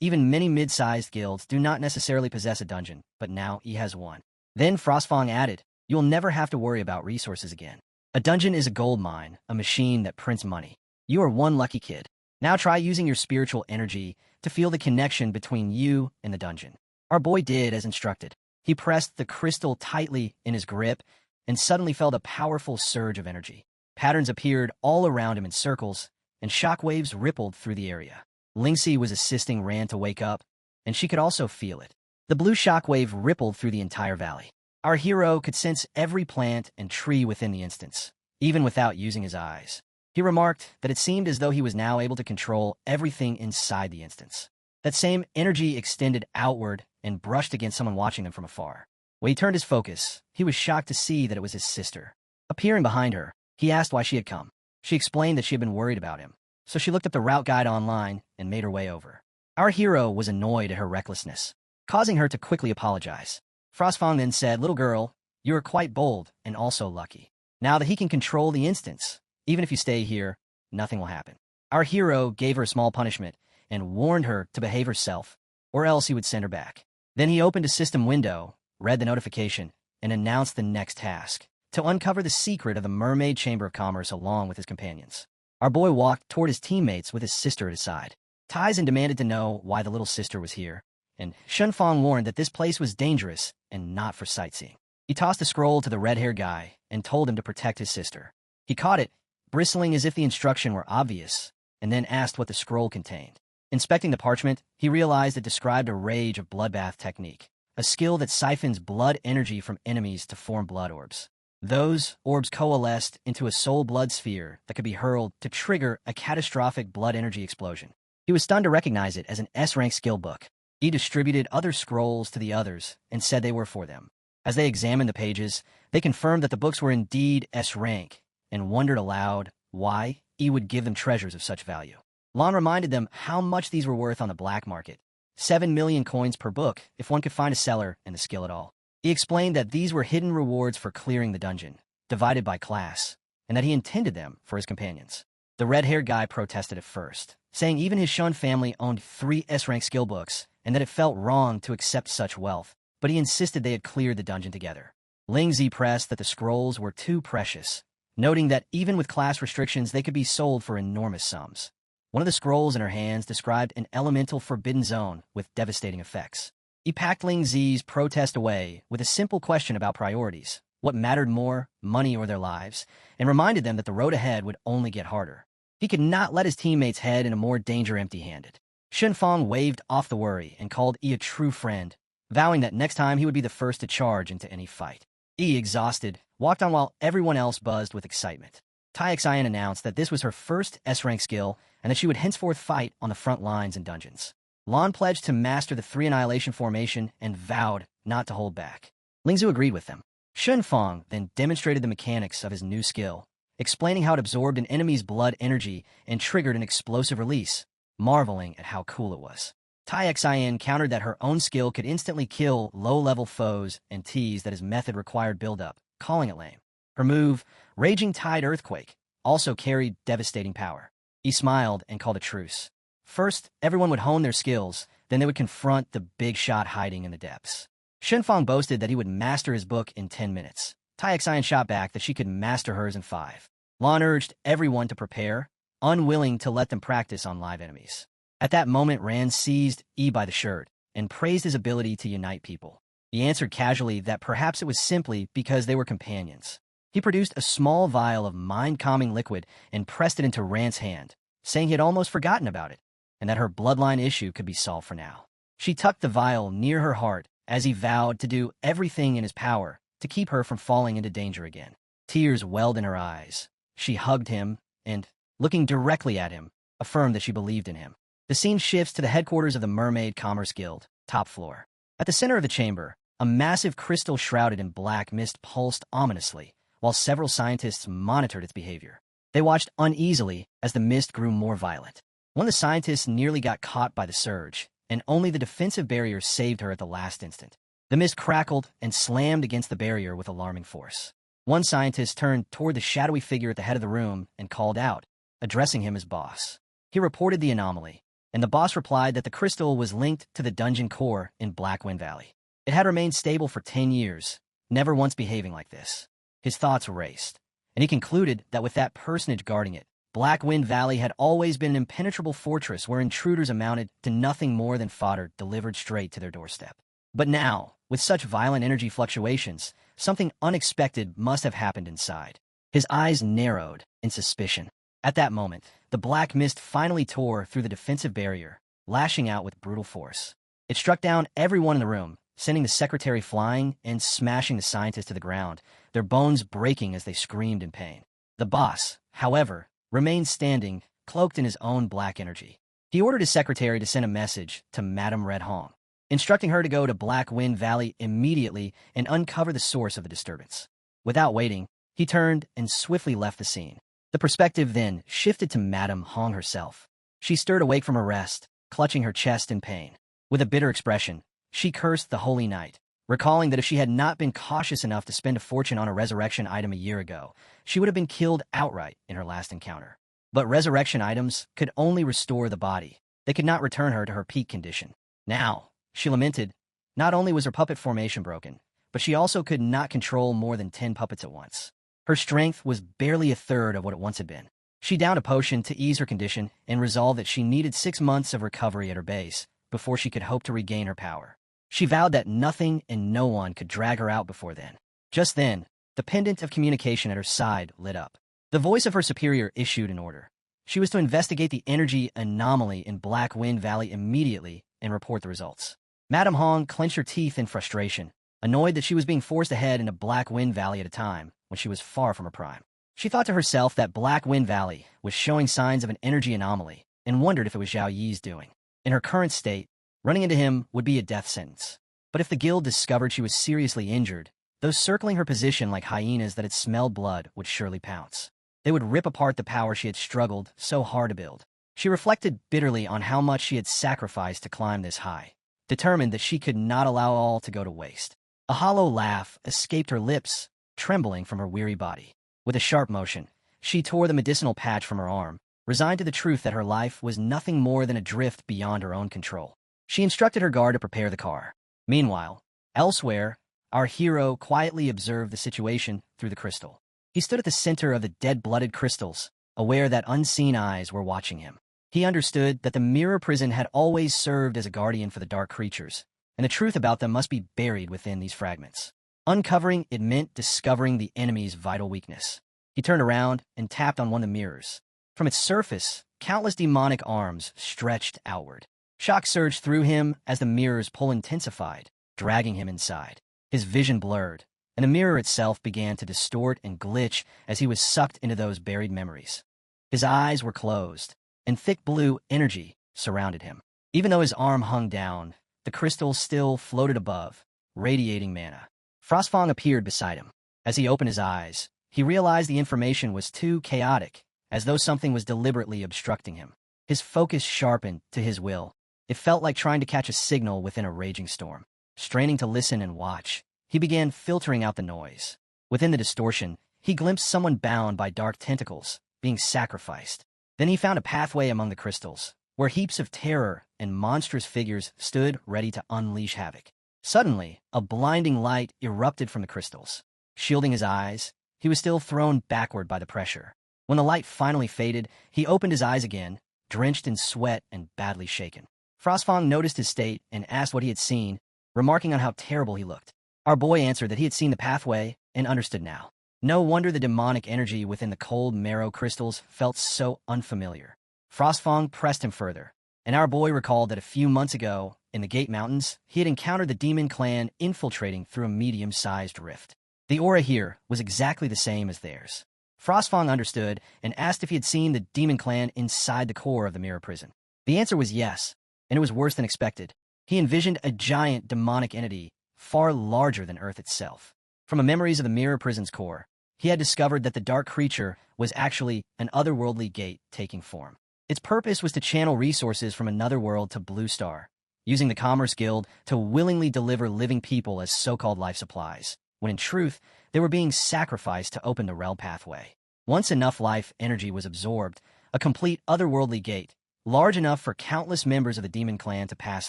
even many mid-sized guilds do not necessarily possess a dungeon, but now he has one. Then Frostfang added, You'll never have to worry about resources again. A dungeon is a gold mine, a machine that prints money. You are one lucky kid. Now try using your spiritual energy to feel the connection between you and the dungeon. Our boy did as instructed. He pressed the crystal tightly in his grip and suddenly felt a powerful surge of energy. Patterns appeared all around him in circles, and shockwaves rippled through the area. Lingxi was assisting Ran to wake up, and she could also feel it. The blue shockwave rippled through the entire valley. Our hero could sense every plant and tree within the instance, even without using his eyes. He remarked that it seemed as though he was now able to control everything inside the instance. That same energy extended outward and brushed against someone watching them from afar. When he turned his focus, he was shocked to see that it was his sister. Appearing behind her, he asked why she had come. She explained that she had been worried about him, so she looked up the route guide online and made her way over. Our hero was annoyed at her recklessness, causing her to quickly apologize. Frostfang then said, Little girl, you are quite bold and also lucky. Now that he can control the instance, even if you stay here, nothing will happen. Our hero gave her a small punishment and warned her to behave herself, or else he would send her back. Then he opened a system window, read the notification, and announced the next task, to uncover the secret of the Mermaid Chamber of Commerce along with his companions. Our boy walked toward his teammates with his sister at his side. Taizan demanded to know why the little sister was here, and Shunfang warned that this place was dangerous and not for sightseeing. He tossed the scroll to the red-haired guy and told him to protect his sister. He caught it, bristling as if the instruction were obvious, and then asked what the scroll contained. Inspecting the parchment, he realized it described a rage of bloodbath technique, a skill that siphons blood energy from enemies to form blood orbs. Those orbs coalesced into a soul blood sphere that could be hurled to trigger a catastrophic blood energy explosion. He was stunned to recognize it as an S-rank skill book. He distributed other scrolls to the others and said they were for them. As they examined the pages, they confirmed that the books were indeed S-rank and wondered aloud why he would give them treasures of such value. Lon reminded them how much these were worth on the black market. 7 million coins per book if one could find a seller and the skill at all. He explained that these were hidden rewards for clearing the dungeon, divided by class, and that he intended them for his companions. The red-haired guy protested at first, saying even his Shun family owned 3 S-rank skill books and that it felt wrong to accept such wealth, but he insisted they had cleared the dungeon together. Ling Zi pressed that the scrolls were too precious, noting that even with class restrictions they could be sold for enormous sums. One of the scrolls in her hands described an elemental forbidden zone with devastating effects. He packed Ling Zi's protest away with a simple question about priorities, what mattered more, money or their lives, and reminded them that the road ahead would only get harder. He could not let his teammates head into more danger empty-handed. Shunfang waved off the worry and called Yi a true friend, vowing that next time he would be the first to charge into any fight. Yi, exhausted, walked on while everyone else buzzed with excitement. Taixien announced that this was her first S-rank skill and that she would henceforth fight on the front lines in dungeons. Lon pledged to master the 3 Annihilation formation and vowed not to hold back. Lingzu agreed with them. Shunfang then demonstrated the mechanics of his new skill, explaining how it absorbed an enemy's blood energy and triggered an explosive release, marveling at how cool it was. Taixien countered that her own skill could instantly kill low-level foes and teased that his method required build-up, calling it lame. Her move, Raging Tide Earthquake, also carried devastating power. He smiled and called a truce. First, everyone would hone their skills, then they would confront the big shot hiding in the depths. Shunfang boasted that he would master his book in 10 minutes. Taixien shot back that she could master hers in 5. Lon urged everyone to prepare, unwilling to let them practice on live enemies. At that moment, Rand seized Yi by the shirt and praised his ability to unite people. He answered casually that perhaps it was simply because they were companions. He produced a small vial of mind-calming liquid and pressed it into Rand's hand, saying he had almost forgotten about it, and that her bloodline issue could be solved for now. She tucked the vial near her heart as he vowed to do everything in his power to keep her from falling into danger again. Tears welled in her eyes. She hugged him and, looking directly at him, affirmed that she believed in him. The scene shifts to the headquarters of the Mermaid Commerce Guild, top floor. At the center of the chamber, a massive crystal shrouded in black mist pulsed ominously, while several scientists monitored its behavior. They watched uneasily as the mist grew more violent. One of the scientists nearly got caught by the surge, and only the defensive barrier saved her at the last instant. The mist crackled and slammed against the barrier with alarming force. One scientist turned toward the shadowy figure at the head of the room and called out, addressing him as boss. He reported the anomaly, and the boss replied that the crystal was linked to the dungeon core in Blackwind Valley. It had remained stable for 10 years, never once behaving like this. His thoughts raced, and he concluded that with that personage guarding it, Blackwind Valley had always been an impenetrable fortress where intruders amounted to nothing more than fodder delivered straight to their doorstep. But now, with such violent energy fluctuations, something unexpected must have happened inside. His eyes narrowed in suspicion. At that moment, the black mist finally tore through the defensive barrier, lashing out with brutal force. It struck down everyone in the room, sending the secretary flying and smashing the scientists to the ground, their bones breaking as they screamed in pain. The boss, however, remained standing, cloaked in his own black energy. He ordered his secretary to send a message to Madame Red Hong, instructing her to go to Blackwind Valley immediately and uncover the source of the disturbance. Without waiting, he turned and swiftly left the scene. The perspective then shifted to Madame Hong herself. She stirred awake from her rest, clutching her chest in pain. With a bitter expression, she cursed the Holy Knight, recalling that if she had not been cautious enough to spend a fortune on a resurrection item a year ago, she would have been killed outright in her last encounter. But resurrection items could only restore the body. They could not return her to her peak condition. Now, she lamented, not only was her puppet formation broken, but she also could not control more than 10 puppets at once. Her strength was barely a third of what it once had been. She downed a potion to ease her condition and resolved that she needed 6 months of recovery at her base before she could hope to regain her power. She vowed that nothing and no one could drag her out before then. Just then, the pendant of communication at her side lit up. The voice of her superior issued an order. She was to investigate the energy anomaly in Black Wind Valley immediately and report the results. Madame Hong clenched her teeth in frustration, annoyed that she was being forced ahead into Black Wind Valley at a time when she was far from her prime. She thought to herself that Black Wind Valley was showing signs of an energy anomaly and wondered if it was Zhao Yi's doing. In her current state, running into him would be a death sentence. But if the guild discovered she was seriously injured, those circling her position like hyenas that had smelled blood would surely pounce. They would rip apart the power she had struggled so hard to build. She reflected bitterly on how much she had sacrificed to climb this high, determined that she could not allow all to go to waste. A hollow laugh escaped her lips, trembling from her weary body. With a sharp motion, she tore the medicinal patch from her arm, resigned to the truth that her life was nothing more than a drift beyond her own control. She instructed her guard to prepare the car. Meanwhile, elsewhere, our hero quietly observed the situation through the crystal. He stood at the center of the dead-blooded crystals, aware that unseen eyes were watching him. He understood that the mirror prison had always served as a guardian for the dark creatures, and the truth about them must be buried within these fragments. Uncovering it meant discovering the enemy's vital weakness. He turned around and tapped on one of the mirrors. From its surface, countless demonic arms stretched outward. Shock surged through him as the mirror's pull intensified, dragging him inside. His vision blurred, and the mirror itself began to distort and glitch as he was sucked into those buried memories. His eyes were closed, and thick blue energy surrounded him. Even though his arm hung down, the crystal still floated above, radiating mana. Frostfang appeared beside him. As he opened his eyes, he realized the information was too chaotic, as though something was deliberately obstructing him. His focus sharpened to his will. It felt like trying to catch a signal within a raging storm. Straining to listen and watch, he began filtering out the noise. Within the distortion, he glimpsed someone bound by dark tentacles, being sacrificed. Then he found a pathway among the crystals, where heaps of terror and monstrous figures stood ready to unleash havoc. Suddenly, a blinding light erupted from the crystals. Shielding his eyes, he was still thrown backward by the pressure. When the light finally faded, he opened his eyes again, drenched in sweat and badly shaken. Frostfang noticed his state and asked what he had seen, remarking on how terrible he looked. Our boy answered that he had seen the pathway and understood now. No wonder the demonic energy within the cold marrow crystals felt so unfamiliar. Frostfang pressed him further, and our boy recalled that a few months ago, in the Gate Mountains, he had encountered the demon clan infiltrating through a medium-sized rift. The aura here was exactly the same as theirs. Frostfang understood and asked if he had seen the demon clan inside the core of the mirror prison. The answer was yes, and it was worse than expected. He envisioned a giant demonic entity far larger than Earth itself. From the memories of the mirror prison's core, he had discovered that the dark creature was actually an otherworldly gate taking form. Its purpose was to channel resources from another world to Blue Star, using the Commerce Guild to willingly deliver living people as so-called life supplies, when in truth, they were being sacrificed to open the Rel pathway. Once enough life energy was absorbed, a complete otherworldly gate, large enough for countless members of the demon clan to pass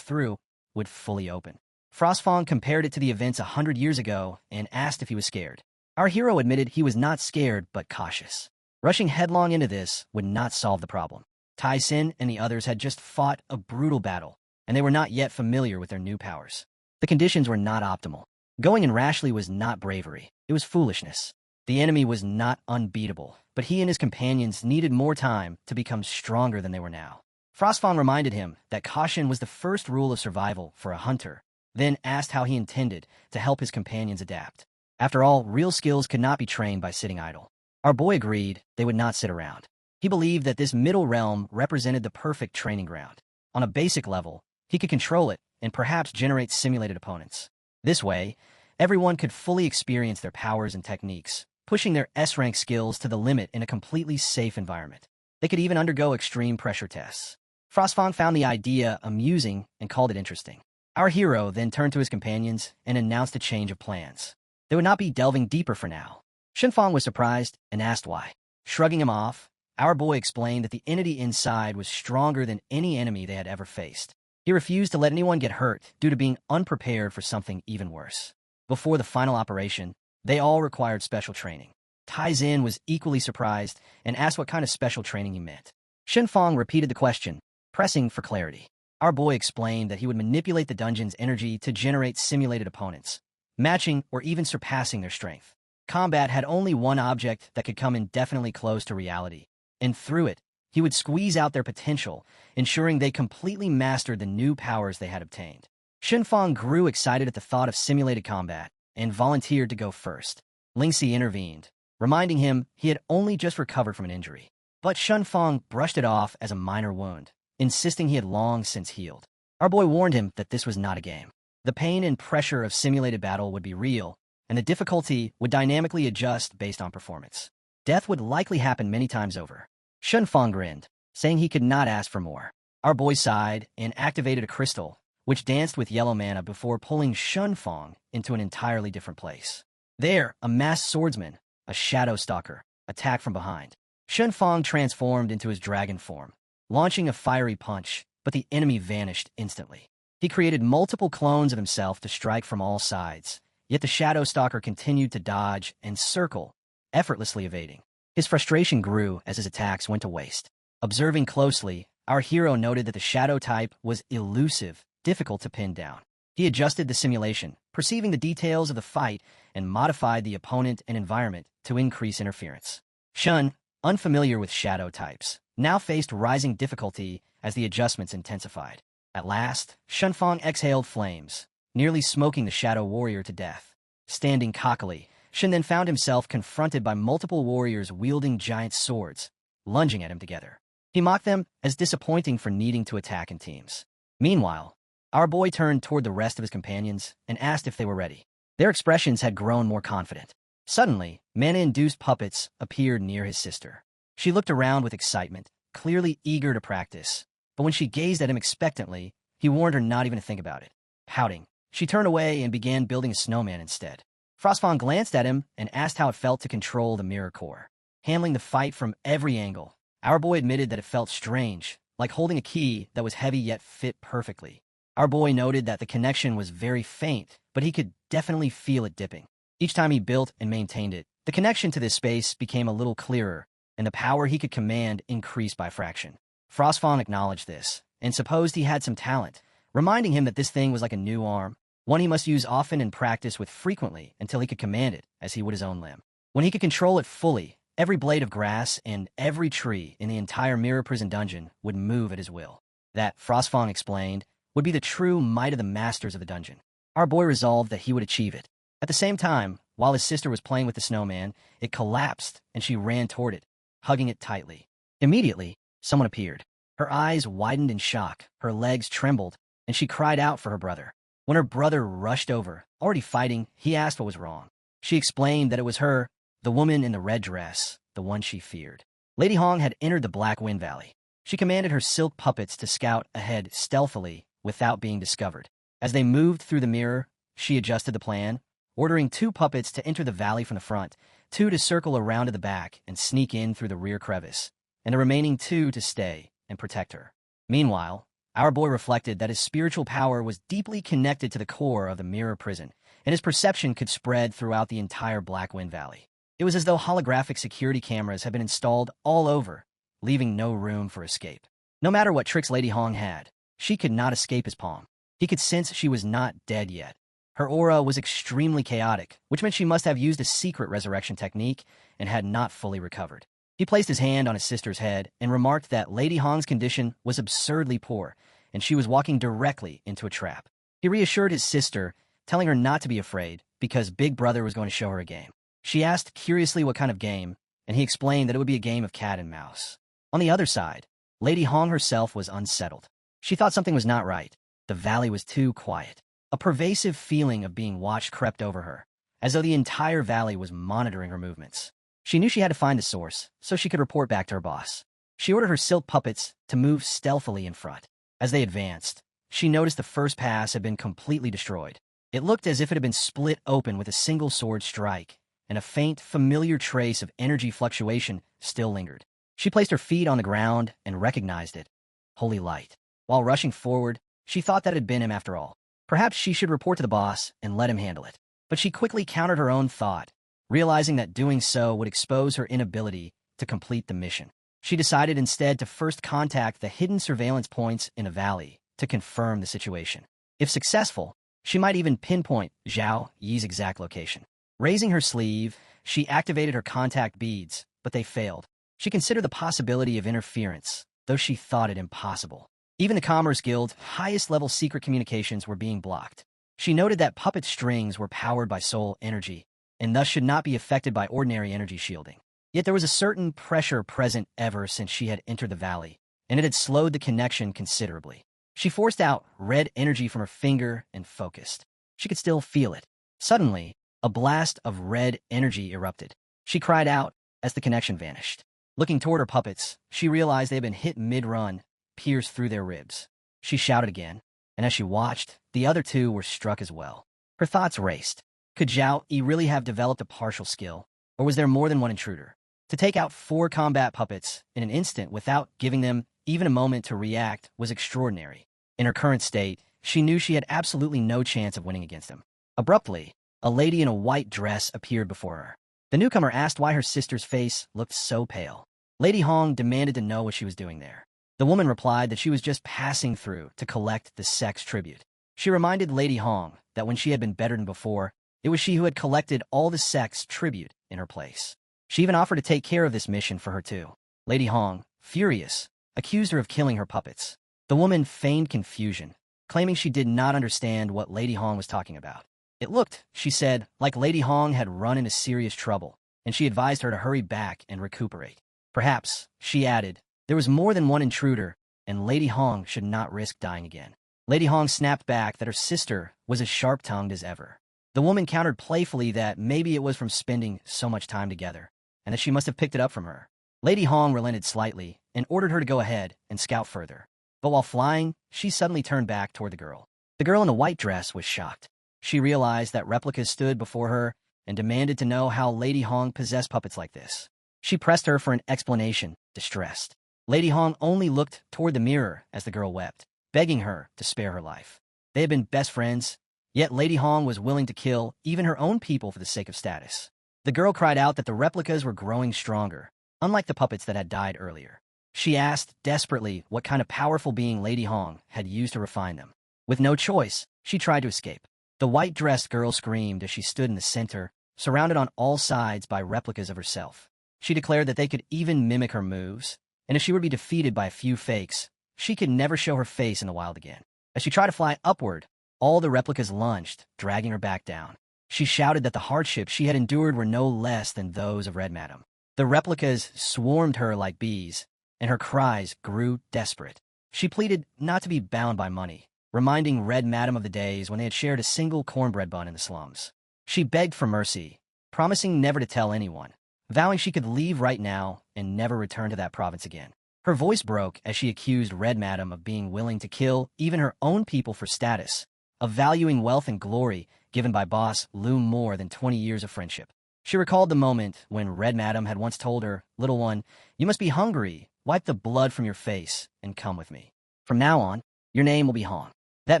through, would fully open. Frostfang compared it to the events 100 years ago and asked if he was scared. Our hero admitted he was not scared but cautious. Rushing headlong into this would not solve the problem. Tai Sin and the others had just fought a brutal battle, and they were not yet familiar with their new powers. The conditions were not optimal. Going in rashly was not bravery, it was foolishness. The enemy was not unbeatable, but he and his companions needed more time to become stronger than they were now. Frostfang reminded him that caution was the first rule of survival for a hunter, then asked how he intended to help his companions adapt. After all, real skills could not be trained by sitting idle. Our boy agreed they would not sit around. He believed that this middle realm represented the perfect training ground. On a basic level, he could control it and perhaps generate simulated opponents. This way, everyone could fully experience their powers and techniques, pushing their S-rank skills to the limit in a completely safe environment. They could even undergo extreme pressure tests. Frostfang found the idea amusing and called it interesting. Our hero then turned to his companions and announced a change of plans. They would not be delving deeper for now. Shenfang was surprised and asked why. Shrugging him off, our boy explained that the entity inside was stronger than any enemy they had ever faced. He refused to let anyone get hurt due to being unprepared for something even worse. Before the final operation, they all required special training. Tai Xin was equally surprised and asked what kind of special training he meant. Shen Fong repeated the question, pressing for clarity. Our boy explained that he would manipulate the dungeon's energy to generate simulated opponents, matching or even surpassing their strength. Combat had only one object that could come indefinitely close to reality, and through it, he would squeeze out their potential, ensuring they completely mastered the new powers they had obtained. Shen Fong grew excited at the thought of simulated combat and volunteered to go first. Lingxi intervened, reminding him he had only just recovered from an injury. But Shen Fong brushed it off as a minor wound, insisting he had long since healed. Our boy warned him that this was not a game. The pain and pressure of simulated battle would be real, and the difficulty would dynamically adjust based on performance. Death would likely happen many times over. Shen Fong grinned, saying he could not ask for more. Our boy sighed and activated a crystal, which danced with yellow mana before pulling Shen Fong into an entirely different place. There, a masked swordsman, a shadow stalker, attacked from behind. Shen Fong transformed into his dragon form, launching a fiery punch, but the enemy vanished instantly. He created multiple clones of himself to strike from all sides, yet the shadow stalker continued to dodge and circle, effortlessly evading. His frustration grew as his attacks went to waste. Observing closely, our hero noted that the shadow type was elusive, difficult to pin down. He adjusted the simulation, perceiving the details of the fight, and modified the opponent and environment to increase interference. Shen, unfamiliar with shadow types, now faced rising difficulty as the adjustments intensified. At last, Shen Fong exhaled flames, nearly smoking the shadow warrior to death. Standing cockily, Shen then found himself confronted by multiple warriors wielding giant swords, lunging at him together. He mocked them as disappointing for needing to attack in teams. Meanwhile, our boy turned toward the rest of his companions and asked if they were ready. Their expressions had grown more confident. Suddenly, mana-induced puppets appeared near his sister. She looked around with excitement, clearly eager to practice, but when she gazed at him expectantly, he warned her not even to think about it. Pouting, she turned away and began building a snowman instead. Frostfang glanced at him and asked how it felt to control the mirror core. Handling the fight from every angle, our boy admitted that it felt strange, like holding a key that was heavy yet fit perfectly. Our boy noted that the connection was very faint, but he could definitely feel it dipping. Each time he built and maintained it, the connection to this space became a little clearer, and the power he could command increased by fraction. Frostfang acknowledged this, and supposed he had some talent, reminding him that this thing was like a new arm, one he must use often and practice with frequently until he could command it as he would his own limb. When he could control it fully, every blade of grass and every tree in the entire Mirror Prison dungeon would move at his will. That, Frostfang explained, would be the true might of the masters of the dungeon. Our boy resolved that he would achieve it. At the same time, while his sister was playing with the snowman, it collapsed and she ran toward it, hugging it tightly. Immediately, someone appeared. Her eyes widened in shock, her legs trembled, and she cried out for her brother. When her brother rushed over, already fighting, he asked what was wrong. She explained that it was her, the woman in the red dress, the one she feared. Lady Hong had entered the Black Wind Valley. She commanded her silk puppets to scout ahead stealthily without being discovered. As they moved through the mirror, she adjusted the plan, ordering 2 puppets to enter the valley from the front, 2 to circle around to the back and sneak in through the rear crevice, and the remaining 2 to stay and protect her. Meanwhile, our boy reflected that his spiritual power was deeply connected to the core of the Mirror Prison, and his perception could spread throughout the entire Black Wind Valley. It was as though holographic security cameras had been installed all over, leaving no room for escape. No matter what tricks Lady Hong had, she could not escape his palm. He could sense she was not dead yet. Her aura was extremely chaotic, which meant she must have used a secret resurrection technique and had not fully recovered. He placed his hand on his sister's head and remarked that Lady Hong's condition was absurdly poor, and she was walking directly into a trap. He reassured his sister, telling her not to be afraid because Big Brother was going to show her a game. She asked curiously what kind of game, and he explained that it would be a game of cat and mouse. On the other side, Lady Hong herself was unsettled. She thought something was not right. The valley was too quiet. A pervasive feeling of being watched crept over her, as though the entire valley was monitoring her movements. She knew she had to find the source, so she could report back to her boss. She ordered her silk puppets to move stealthily in front. As they advanced, she noticed the first pass had been completely destroyed. It looked as if it had been split open with a single sword strike, and a faint, familiar trace of energy fluctuation still lingered. She placed her feet on the ground and recognized it. Holy light. While rushing forward, she thought that it had been him after all. Perhaps she should report to the boss and let him handle it. But she quickly countered her own thought realizing that doing so would expose her inability to complete the mission. She decided instead to first contact the hidden surveillance points in a valley to confirm the situation. If successful, she might even pinpoint Zhao Yi's exact location. Raising her sleeve, she activated her contact beads, but they failed. She considered the possibility of interference, though she thought it impossible. Even the Commerce Guild's highest-level secret communications were being blocked. She noted that puppet strings were powered by soul energy, and thus should not be affected by ordinary energy shielding. Yet there was a certain pressure present ever since she had entered the valley, and it had slowed the connection considerably. She forced out red energy from her finger and focused. She could still feel it. Suddenly, a blast of red energy erupted. She cried out as the connection vanished. Looking toward her puppets, she realized they had been hit mid-run, pierced through their ribs. She shouted again, and as she watched, the other two were struck as well. Her thoughts raced. Could Zhao Yi really have developed a partial skill, or was there more than one intruder? To take out 4 combat puppets in an instant without giving them even a moment to react was extraordinary. In her current state, she knew she had absolutely no chance of winning against him. Abruptly, a lady in a white dress appeared before her. The newcomer asked why her sister's face looked so pale. Lady Hong demanded to know what she was doing there. The woman replied that she was just passing through to collect the sex tribute. She reminded Lady Hong that when she had been better than before, it was she who had collected all the sex tribute in her place. She even offered to take care of this mission for her too. Lady Hong, furious, accused her of killing her puppets. The woman feigned confusion, claiming she did not understand what Lady Hong was talking about. It looked, she said, like Lady Hong had run into serious trouble, and she advised her to hurry back and recuperate. Perhaps, she added, there was more than one intruder, and Lady Hong should not risk dying again. Lady Hong snapped back that her sister was as sharp-tongued as ever. The woman countered playfully that maybe it was from spending so much time together, and that she must have picked it up from her. Lady Hong relented slightly and ordered her to go ahead and scout further. But while flying, she suddenly turned back toward the girl. The girl in the white dress was shocked. She realized that replicas stood before her and demanded to know how Lady Hong possessed puppets like this. She pressed her for an explanation, distressed. Lady Hong only looked toward the mirror as the girl wept, begging her to spare her life. They had been best friends, yet Lady Hong was willing to kill even her own people for the sake of status. The girl cried out that the replicas were growing stronger, unlike the puppets that had died earlier. She asked desperately what kind of powerful being Lady Hong had used to refine them. With no choice, she tried to escape. The white-dressed girl screamed as she stood in the center, surrounded on all sides by replicas of herself. She declared that they could even mimic her moves, and if she would be defeated by a few fakes, she could never show her face in the wild again. As she tried to fly upward, all the replicas lunged, dragging her back down. She shouted that the hardships she had endured were no less than those of Red Madam. The replicas swarmed her like bees, and her cries grew desperate. She pleaded not to be bound by money, reminding Red Madam of the days when they had shared a single cornbread bun in the slums. She begged for mercy, promising never to tell anyone, vowing she could leave right now and never return to that province again. Her voice broke as she accused Red Madam of being willing to kill even her own people for status, of valuing wealth and glory given by boss Lu more than 20 years of friendship. She recalled the moment when Red Madam had once told her, "Little one, you must be hungry. Wipe the blood from your face and come with me. From now on, your name will be Hong." That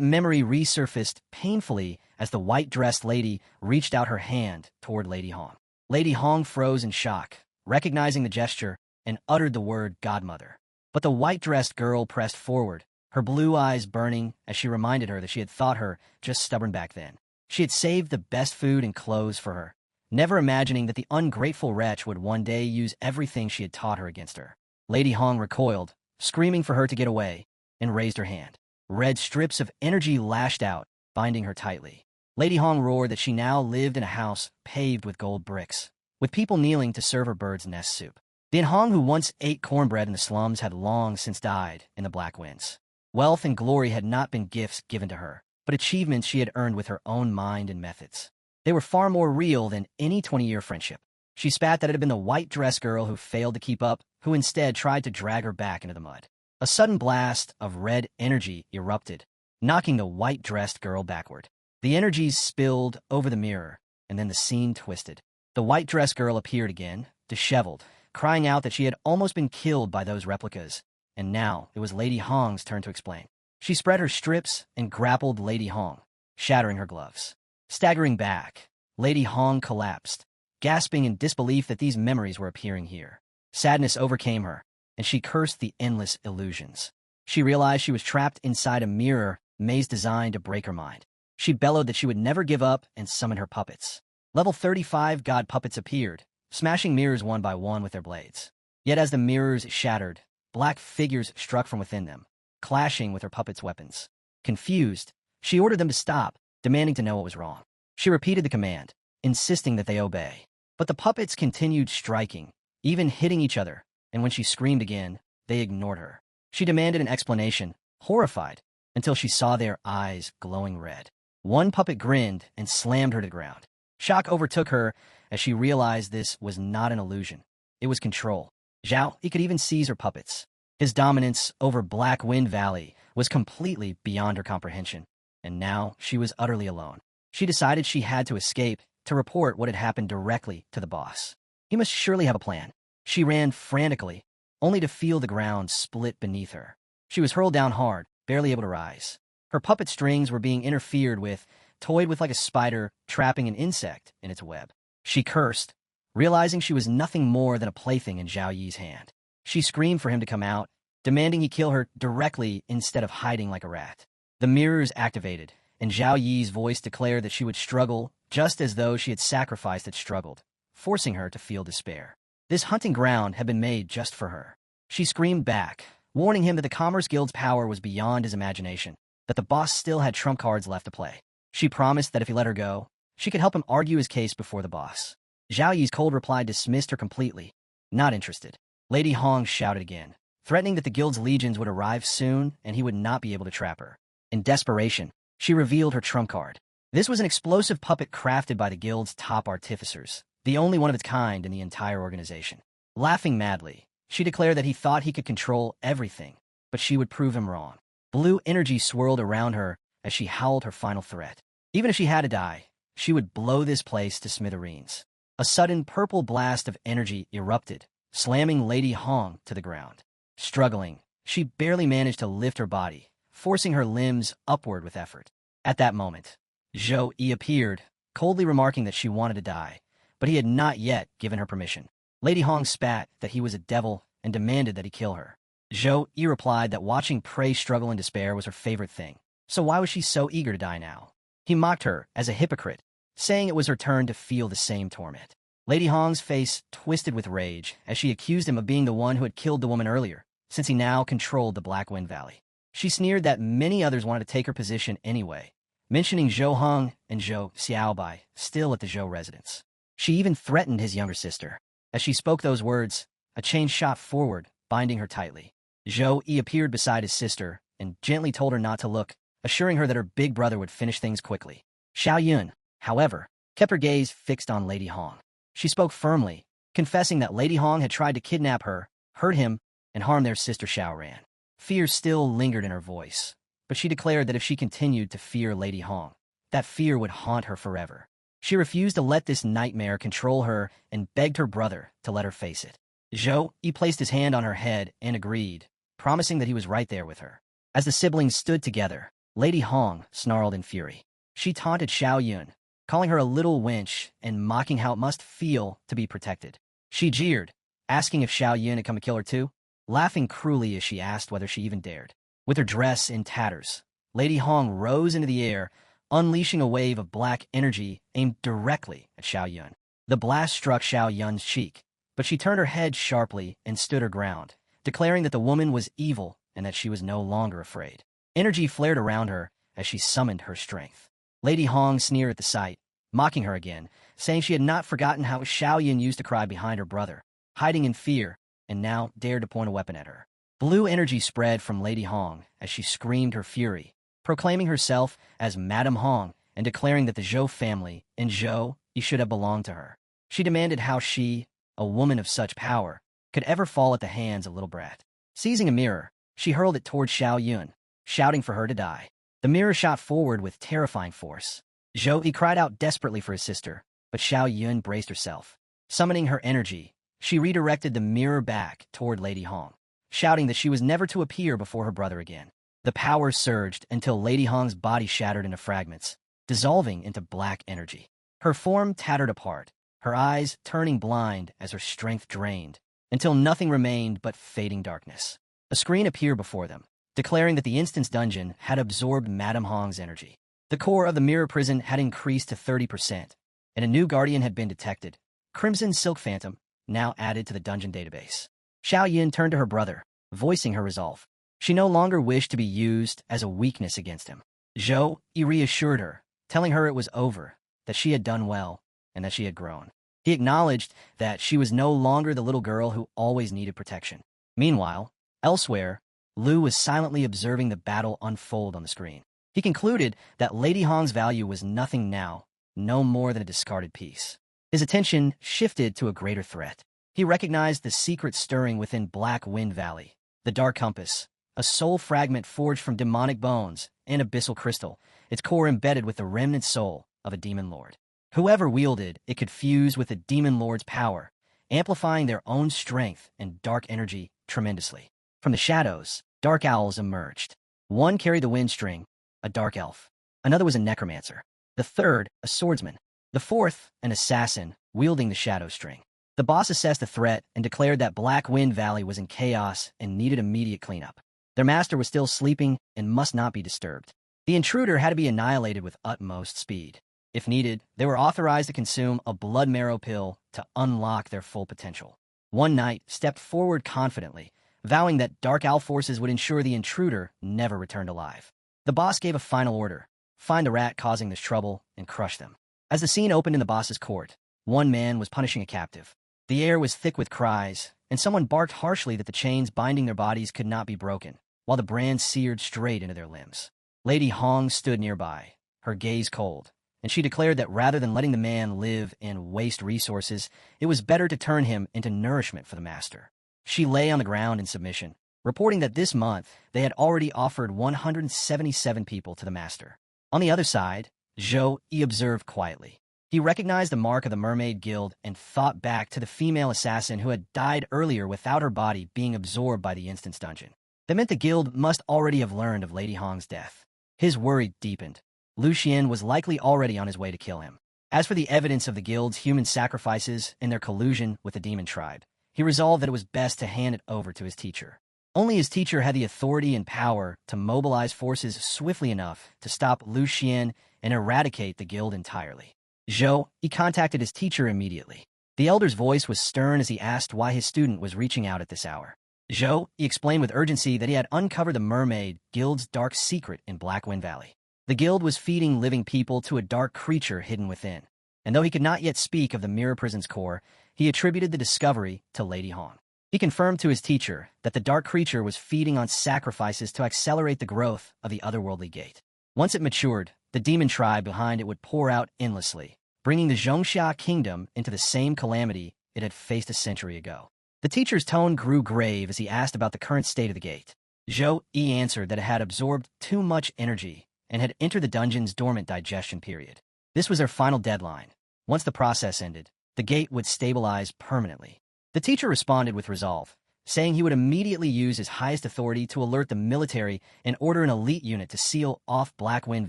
memory resurfaced painfully as the white-dressed lady reached out her hand toward Lady Hong. Lady Hong froze in shock, recognizing the gesture, and uttered the word godmother. But the white-dressed girl pressed forward, her blue eyes burning as she reminded her that she had thought her just stubborn back then. She had saved the best food and clothes for her, never imagining that the ungrateful wretch would one day use everything she had taught her against her. Lady Hong recoiled, screaming for her to get away, and raised her hand. Red strips of energy lashed out, binding her tightly. Lady Hong roared that she now lived in a house paved with gold bricks, with people kneeling to serve her bird's nest soup. The Hong who once ate cornbread in the slums had long since died in the black winds. Wealth and glory had not been gifts given to her, but achievements she had earned with her own mind and methods. They were far more real than any 20-year friendship. She spat that it had been the white-dressed girl who failed to keep up, who instead tried to drag her back into the mud. A sudden blast of red energy erupted, knocking the white-dressed girl backward. The energies spilled over the mirror, and then the scene twisted. The white-dressed girl appeared again, disheveled, crying out that she had almost been killed by those replicas, and now it was Lady Hong's turn to explain. She spread her strips and grappled Lady Hong, shattering her gloves. Staggering back, Lady Hong collapsed, gasping in disbelief that these memories were appearing here. Sadness overcame her, and she cursed the endless illusions. She realized she was trapped inside a mirror maze designed to break her mind. She bellowed that she would never give up and summoned her puppets. Level 35 god puppets appeared, smashing mirrors one by one with their blades. Yet as the mirrors shattered, black figures struck from within them, clashing with her puppets' weapons. Confused, she ordered them to stop, demanding to know what was wrong. She repeated the command, insisting that they obey. But the puppets continued striking, even hitting each other, and when she screamed again, they ignored her. She demanded an explanation, horrified, until she saw their eyes glowing red. One puppet grinned and slammed her to the ground. Shock overtook her as she realized this was not an illusion. It was control. Zhao, he could even seize her puppets. His dominance over Black Wind Valley was completely beyond her comprehension, and now she was utterly alone. She decided she had to escape to report what had happened directly to the boss. He must surely have a plan. She ran frantically, only to feel the ground split beneath her. She was hurled down hard, barely able to rise. Her puppet strings were being interfered with, toyed with like a spider trapping an insect in its web. She cursed, realizing she was nothing more than a plaything in Zhao Yi's hand. She screamed for him to come out, demanding he kill her directly instead of hiding like a rat. The mirrors activated, and Zhao Yi's voice declared that she would struggle just as though she had sacrificed and struggled, forcing her to feel despair. This hunting ground had been made just for her. She screamed back, warning him that the Commerce Guild's power was beyond his imagination, that the boss still had trump cards left to play. She promised that if he let her go, she could help him argue his case before the boss. Zhao Yi's cold reply dismissed her completely. Not interested. Lady Hong shouted again, threatening that the guild's legions would arrive soon and he would not be able to trap her. In desperation, she revealed her trump card. This was an explosive puppet crafted by the guild's top artificers, the only one of its kind in the entire organization. Laughing madly, she declared that he thought he could control everything, but she would prove him wrong. Blue energy swirled around her as she howled her final threat. Even if she had to die, she would blow this place to smithereens. A sudden purple blast of energy erupted, slamming Lady Hong to the ground. Struggling, she barely managed to lift her body, forcing her limbs upward with effort. At that moment, Zhou Yi appeared, coldly remarking that she wanted to die, but he had not yet given her permission. Lady Hong spat that he was a devil and demanded that he kill her. Zhou Yi replied that watching prey struggle in despair was her favorite thing, so why was she so eager to die now? He mocked her as a hypocrite, saying it was her turn to feel the same torment. Lady Hong's face twisted with rage as she accused him of being the one who had killed the woman earlier, since he now controlled the Black Wind Valley. She sneered that many others wanted to take her position anyway, mentioning Zhou Hong and Zhou Xiaobai still at the Zhou residence. She even threatened his younger sister. As she spoke those words, a chain shot forward, binding her tightly. Zhou Yi appeared beside his sister and gently told her not to look, assuring her that her big brother would finish things quickly. Xiao Yun, however, kept her gaze fixed on Lady Hong. She spoke firmly, confessing that Lady Hong had tried to kidnap her, hurt him, and harm their sister Xiaoran. Fear still lingered in her voice, but she declared that if she continued to fear Lady Hong, that fear would haunt her forever. She refused to let this nightmare control her and begged her brother to let her face it. Zhou Yi placed his hand on her head and agreed, promising that he was right there with her. As the siblings stood together, Lady Hong snarled in fury. She taunted Xiao Yun, calling her a little wench and mocking how it must feel to be protected. She jeered, asking if Xiao Yun had come to kill her too, laughing cruelly as she asked whether she even dared. With her dress in tatters, Lady Hong rose into the air, unleashing a wave of black energy aimed directly at Xiao Yun. The blast struck Xiao Yun's cheek, but she turned her head sharply and stood her ground, declaring that the woman was evil and that she was no longer afraid. Energy flared around her as she summoned her strength. Lady Hong sneered at the sight, mocking her again, saying she had not forgotten how Xiao Yun used to cry behind her brother, hiding in fear, and now dared to point a weapon at her. Blue energy spread from Lady Hong as she screamed her fury, proclaiming herself as Madame Hong and declaring that the Zhou family and Zhou Yi should have belonged to her. She demanded how she, a woman of such power, could ever fall at the hands of little brat. Seizing a mirror, she hurled it toward Xiao Yun, shouting for her to die. The mirror shot forward with terrifying force. Zhou Yi cried out desperately for his sister, but Xiao Yun braced herself. Summoning her energy, she redirected the mirror back toward Lady Hong, shouting that she was never to appear before her brother again. The power surged until Lady Hong's body shattered into fragments, dissolving into black energy. Her form tattered apart, her eyes turning blind as her strength drained, until nothing remained but fading darkness. A screen appeared before them, declaring that the instant's dungeon had absorbed Madame Hong's energy. The core of the mirror prison had increased to 30%, and a new guardian had been detected, Crimson Silk Phantom, now added to the dungeon database. Xiao Yin turned to her brother, voicing her resolve. She no longer wished to be used as a weakness against him. Zhou Yi reassured her, telling her it was over, that she had done well, and that she had grown. He acknowledged that she was no longer the little girl who always needed protection. Meanwhile, elsewhere, Lu was silently observing the battle unfold on the screen. He concluded that Lady Hong's value was nothing now, no more than a discarded piece. His attention shifted to a greater threat. He recognized the secret stirring within Black Wind Valley, the Dark Compass, a soul fragment forged from demonic bones and abyssal crystal, its core embedded with the remnant soul of a demon lord. Whoever wielded it could fuse with the demon lord's power, amplifying their own strength and dark energy tremendously. From the shadows, dark owls emerged. One carried the wind string, a dark elf. Another was a necromancer. The third, a swordsman. The fourth, an assassin, wielding the shadow string. The boss assessed the threat and declared that Black Wind Valley was in chaos and needed immediate cleanup. Their master was still sleeping and must not be disturbed. The intruder had to be annihilated with utmost speed. If needed, they were authorized to consume a blood marrow pill to unlock their full potential. One knight stepped forward confidently, vowing that Dark Owl forces would ensure the intruder never returned alive. The boss gave a final order: find the rat causing this trouble and crush them. As the scene opened in the boss's court, one man was punishing a captive. The air was thick with cries, and someone barked harshly that the chains binding their bodies could not be broken, while the brand seared straight into their limbs. Lady Hong stood nearby, her gaze cold, and she declared that rather than letting the man live and waste resources, it was better to turn him into nourishment for the master. She lay on the ground in submission, reporting that this month they had already offered 177 people to the master. On the other side, Zhou Yi observed quietly. He recognized the mark of the Mermaid Guild and thought back to the female assassin who had died earlier without her body being absorbed by the instance dungeon. That meant the guild must already have learned of Lady Hong's death. His worry deepened. Lu Xian was likely already on his way to kill him. As for the evidence of the guild's human sacrifices and their collusion with the demon tribe, he resolved that it was best to hand it over to his teacher. Only his teacher had the authority and power to mobilize forces swiftly enough to stop Lu Xian and eradicate the guild entirely. Zhou Yi contacted his teacher immediately. The elder's voice was stern as he asked why his student was reaching out at this hour. Zhou Yi explained with urgency that he had uncovered the Mermaid Guild's dark secret in Black Wind Valley. The guild was feeding living people to a dark creature hidden within, and though he could not yet speak of the mirror prison's core, he attributed the discovery to Lady Hong. He confirmed to his teacher that the dark creature was feeding on sacrifices to accelerate the growth of the otherworldly gate. Once it matured, the demon tribe behind it would pour out endlessly, bringing the Zhongxia kingdom into the same calamity it had faced a century ago. The teacher's tone grew grave as he asked about the current state of the gate. Zhou Yi answered that it had absorbed too much energy and had entered the dungeon's dormant digestion period. This was their final deadline. Once the process ended, the gate would stabilize permanently. The teacher responded with resolve, saying he would immediately use his highest authority to alert the military and order an elite unit to seal off Black Wind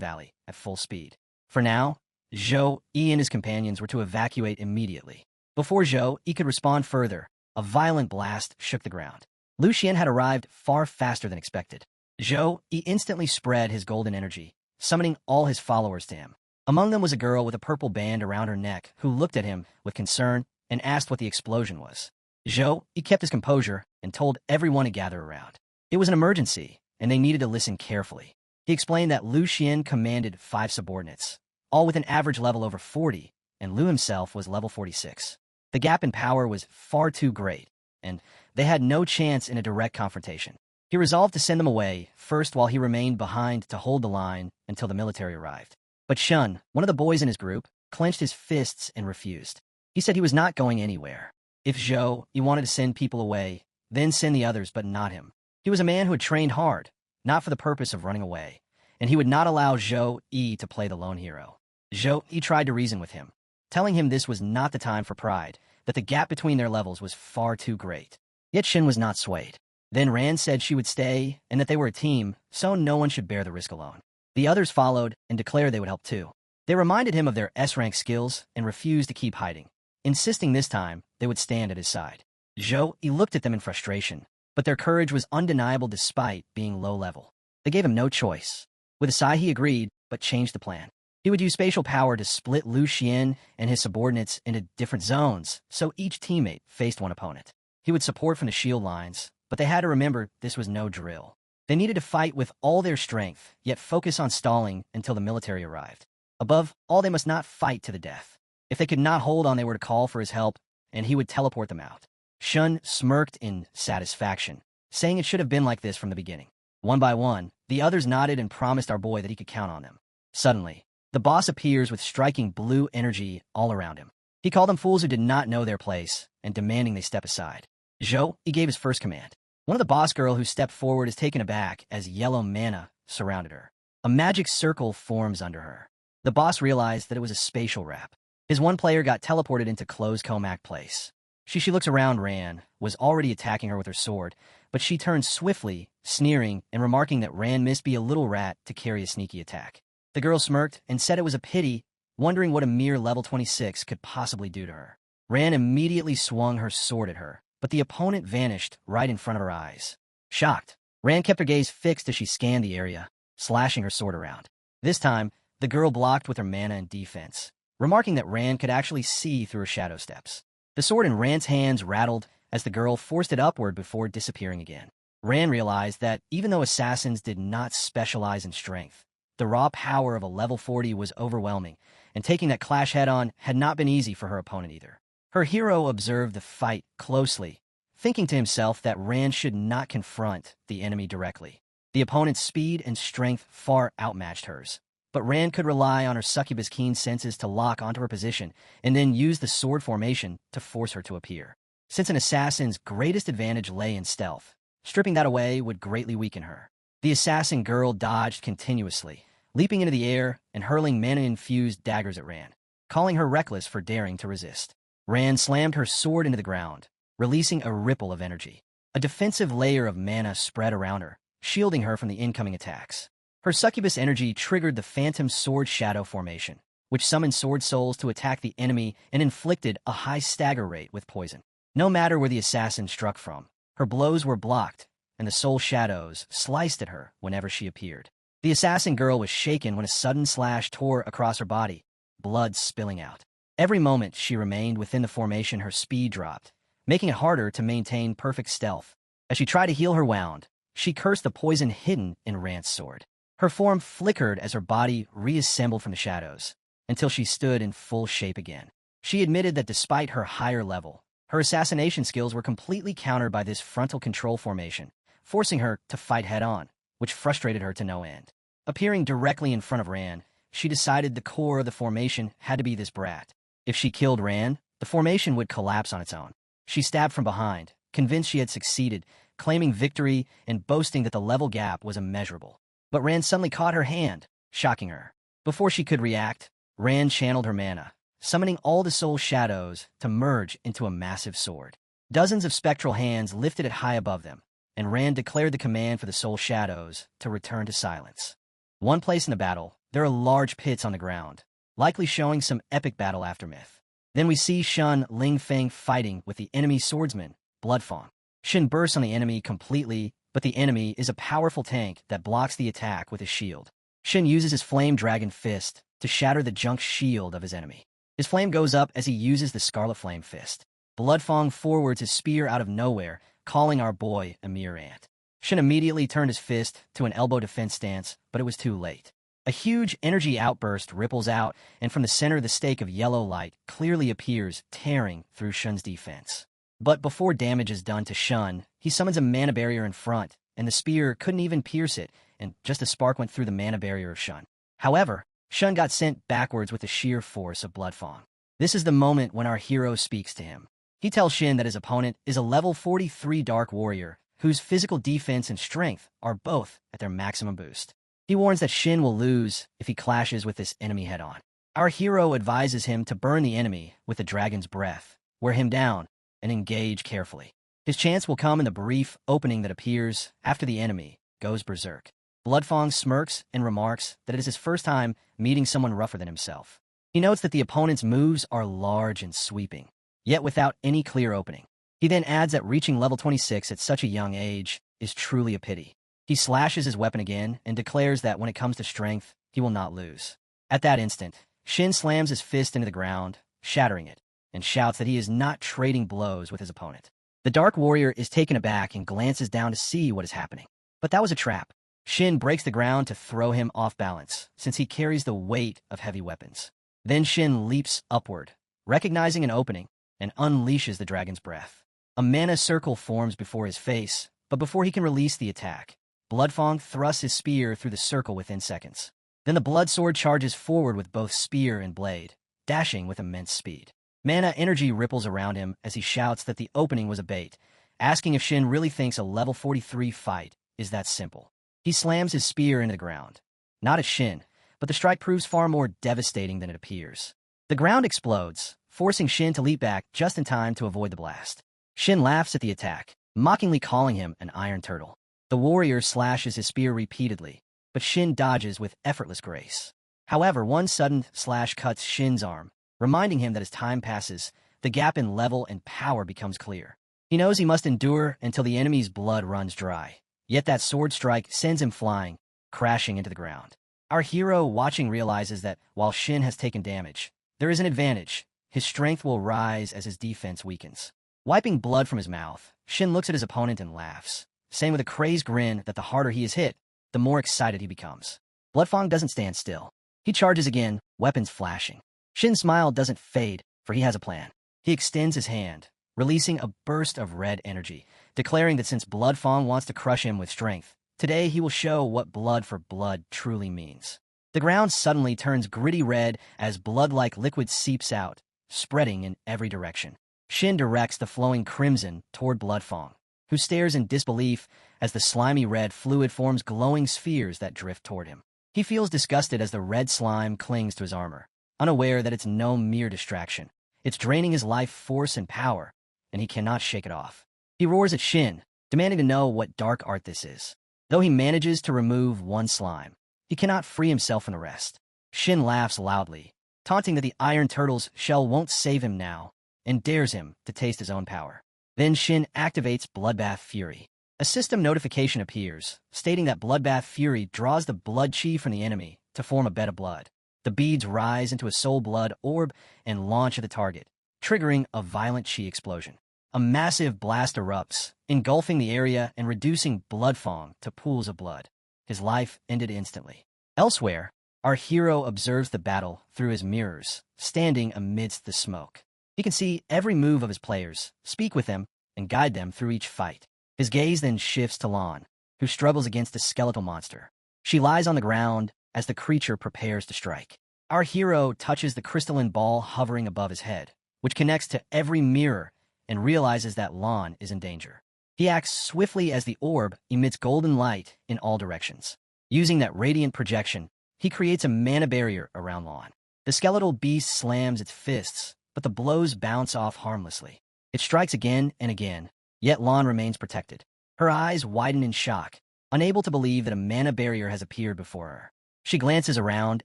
Valley at full speed. For now, Zhou Yi and his companions were to evacuate immediately. Before Zhou Yi could respond further, a violent blast shook the ground. Lu Xian had arrived far faster than expected. Zhou Yi instantly spread his golden energy, summoning all his followers to him. Among them was a girl with a purple band around her neck who looked at him with concern and asked what the explosion was. Zhou Yi kept his composure and told everyone to gather around. It was an emergency, and they needed to listen carefully. He explained that Lu Xian commanded 5 subordinates, all with an average level over 40, and Lu himself was level 46. The gap in power was far too great, and they had no chance in a direct confrontation. He resolved to send them away, first while he remained behind to hold the line until the military arrived. But Shun, one of the boys in his group, clenched his fists and refused. He said he was not going anywhere. If Zhou Yi wanted to send people away, then send the others, but not him. He was a man who had trained hard, not for the purpose of running away, and he would not allow Zhou Yi to play the lone hero. Zhou Yi tried to reason with him, telling him this was not the time for pride, that the gap between their levels was far too great. Yet Shin was not swayed. Then Ran said she would stay and that they were a team, so no one should bear the risk alone. The others followed and declared they would help too. They reminded him of their S-rank skills and refused to keep hiding. insisting this time they would stand at his side. He looked at them in frustration, but their courage was undeniable despite being low level. They gave him no choice. With a sigh, he agreed, but changed the plan. He would use spatial power to split Lu Xian and his subordinates into different zones, so each teammate faced one opponent. He would support from the shield lines, but they had to remember this was no drill. They needed to fight with all their strength, yet focus on stalling until the military arrived. Above all, they must not fight to the death. If they could not hold on, they were to call for his help, and he would teleport them out. Shun smirked in satisfaction, saying it should have been like this from the beginning. One by one, the others nodded and promised our boy that he could count on them. Suddenly, the boss appears with striking blue energy all around him. He called them fools who did not know their place, and demanding they step aside. He gave his first command. One of the boss girl who stepped forward is taken aback as yellow mana surrounded her. A magic circle forms under her. The boss realized that it was a spatial wrap. His one player got teleported into closed Comac place. She looks around. Ran was already attacking her with her sword, but she turned swiftly, sneering and remarking that Ran must be a little rat to carry a sneaky attack. The girl smirked and said it was a pity, wondering what a mere level 26 could possibly do to her. Ran immediately swung her sword at her, but the opponent vanished right in front of her eyes. Shocked, Ran kept her gaze fixed as she scanned the area, slashing her sword around. This time, the girl blocked with her mana and defense, remarking that Ran could actually see through her shadow steps. The sword in Ran's hands rattled as the girl forced it upward before disappearing again. Ran realized that even though assassins did not specialize in strength, the raw power of a level 40 was overwhelming, and taking that clash head-on had not been easy for her opponent either. Her hero observed the fight closely, thinking to himself that Ran should not confront the enemy directly. The opponent's speed and strength far outmatched hers, but Ran could rely on her succubus keen senses to lock onto her position and then use the sword formation to force her to appear. Since an assassin's greatest advantage lay in stealth, stripping that away would greatly weaken her. The assassin girl dodged continuously, leaping into the air and hurling mana-infused daggers at Ran, calling her reckless for daring to resist. Ran slammed her sword into the ground, releasing a ripple of energy. A defensive layer of mana spread around her, shielding her from the incoming attacks. Her succubus energy triggered the phantom sword shadow formation, which summoned sword souls to attack the enemy and inflicted a high stagger rate with poison. No matter where the assassin struck from, her blows were blocked, and the soul shadows sliced at her whenever she appeared. The assassin girl was shaken when a sudden slash tore across her body, blood spilling out. Every moment she remained within the formation, her speed dropped, making it harder to maintain perfect stealth. As she tried to heal her wound, she cursed the poison hidden in Ran's sword. Her form flickered as her body reassembled from the shadows, until she stood in full shape again. She admitted that despite her higher level, her assassination skills were completely countered by this frontal control formation, forcing her to fight head-on, which frustrated her to no end. Appearing directly in front of Ran, she decided the core of the formation had to be this brat. If she killed Ran, the formation would collapse on its own. She stabbed from behind, convinced she had succeeded, claiming victory and boasting that the level gap was immeasurable. But Ran suddenly caught her hand, shocking her. Before she could react, Ran channeled her mana, summoning all the soul shadows to merge into a massive sword. Dozens of spectral hands lifted it high above them, and Ran declared the command for the soul shadows to return to silence. One place in the battle, there are large pits on the ground, likely showing some epic battle aftermath. Then we see Shun Lingfeng fighting with the enemy swordsman, Bloodfang. Shin bursts on the enemy completely, but the enemy is a powerful tank that blocks the attack with his shield. Shin uses his flame dragon fist to shatter the junk shield of his enemy. His flame goes up as he uses the scarlet flame fist. Bloodfang forwards his spear out of nowhere, calling our boy a mere ant. Shin immediately turned his fist to an elbow defense stance, but it was too late. A huge energy outburst ripples out, and from the center of the stake of yellow light clearly appears, tearing through Shun's defense. But before damage is done to Shun, he summons a mana barrier in front, and the spear couldn't even pierce it, and just a spark went through the mana barrier of Shun. However, Shun got sent backwards with the sheer force of Bloodfang. This is the moment when our hero speaks to him. He tells Shin that his opponent is a level 43 Dark Warrior, whose physical defense and strength are both at their maximum boost. He warns that Shin will lose if he clashes with this enemy head-on. Our hero advises him to burn the enemy with the dragon's breath, wear him down, and engage carefully. His chance will come in the brief opening that appears after the enemy goes berserk. Bloodfang smirks and remarks that it is his first time meeting someone rougher than himself. He notes that the opponent's moves are large and sweeping, yet without any clear opening. He then adds that reaching level 26 at such a young age is truly a pity. He slashes his weapon again and declares that when it comes to strength, he will not lose. At that instant, Shin slams his fist into the ground, shattering it, and shouts that he is not trading blows with his opponent. The Dark Warrior is taken aback and glances down to see what is happening. But that was a trap. Shin breaks the ground to throw him off balance, since he carries the weight of heavy weapons. Then Shin leaps upward, recognizing an opening, and unleashes the dragon's breath. A mana circle forms before his face, but before he can release the attack, Bloodfang thrusts his spear through the circle within seconds. Then the blood sword charges forward with both spear and blade, dashing with immense speed. Mana energy ripples around him as he shouts that the opening was a bait, asking if Shin really thinks a level 43 fight is that simple. He slams his spear into the ground. Not at Shin, but the strike proves far more devastating than it appears. The ground explodes, forcing Shin to leap back just in time to avoid the blast. Shin laughs at the attack, mockingly calling him an iron turtle. The warrior slashes his spear repeatedly, but Shin dodges with effortless grace. However, one sudden slash cuts Shin's arm, reminding him that as time passes, the gap in level and power becomes clear. He knows he must endure until the enemy's blood runs dry. Yet that sword strike sends him flying, crashing into the ground. Our hero watching realizes that while Shin has taken damage, there is an advantage. His strength will rise as his defense weakens. Wiping blood from his mouth, Shin looks at his opponent and laughs, saying with a crazed grin that the harder he is hit, the more excited he becomes. Bloodfang doesn't stand still. He charges again, weapons flashing. Shin's smile doesn't fade, for he has a plan. He extends his hand, releasing a burst of red energy, declaring that since Bloodfang wants to crush him with strength, today he will show what blood for blood truly means. The ground suddenly turns gritty red as blood-like liquid seeps out, spreading in every direction. Shin directs the flowing crimson toward Bloodfang, who stares in disbelief as the slimy red fluid forms glowing spheres that drift toward him. He feels disgusted as the red slime clings to his armor, unaware that it's no mere distraction. It's draining his life force and power, and he cannot shake it off. He roars at Shin, demanding to know what dark art this is. Though he manages to remove one slime, he cannot free himself from the rest. Shin laughs loudly, taunting that the Iron Turtle's shell won't save him now, and dares him to taste his own power. Then Shin activates Bloodbath Fury. A system notification appears, stating that Bloodbath Fury draws the blood chi from the enemy to form a bed of blood. The beads rise into a soul blood orb and launch at the target, triggering a violent chi explosion. A massive blast erupts, engulfing the area and reducing Bloodfang to pools of blood. His life ended instantly. Elsewhere, our hero observes the battle through his mirrors, standing amidst the smoke. He can see every move of his players, speak with them, and guide them through each fight. His gaze then shifts to Lan, who struggles against a skeletal monster. She lies on the ground as the creature prepares to strike. Our hero touches the crystalline ball hovering above his head, which connects to every mirror, and realizes that Lan is in danger. He acts swiftly as the orb emits golden light in all directions. Using that radiant projection, he creates a mana barrier around Lan. The skeletal beast slams its fists, but the blows bounce off harmlessly. It strikes again and again, yet Lan remains protected. Her eyes widen in shock, unable to believe that a mana barrier has appeared before her. She glances around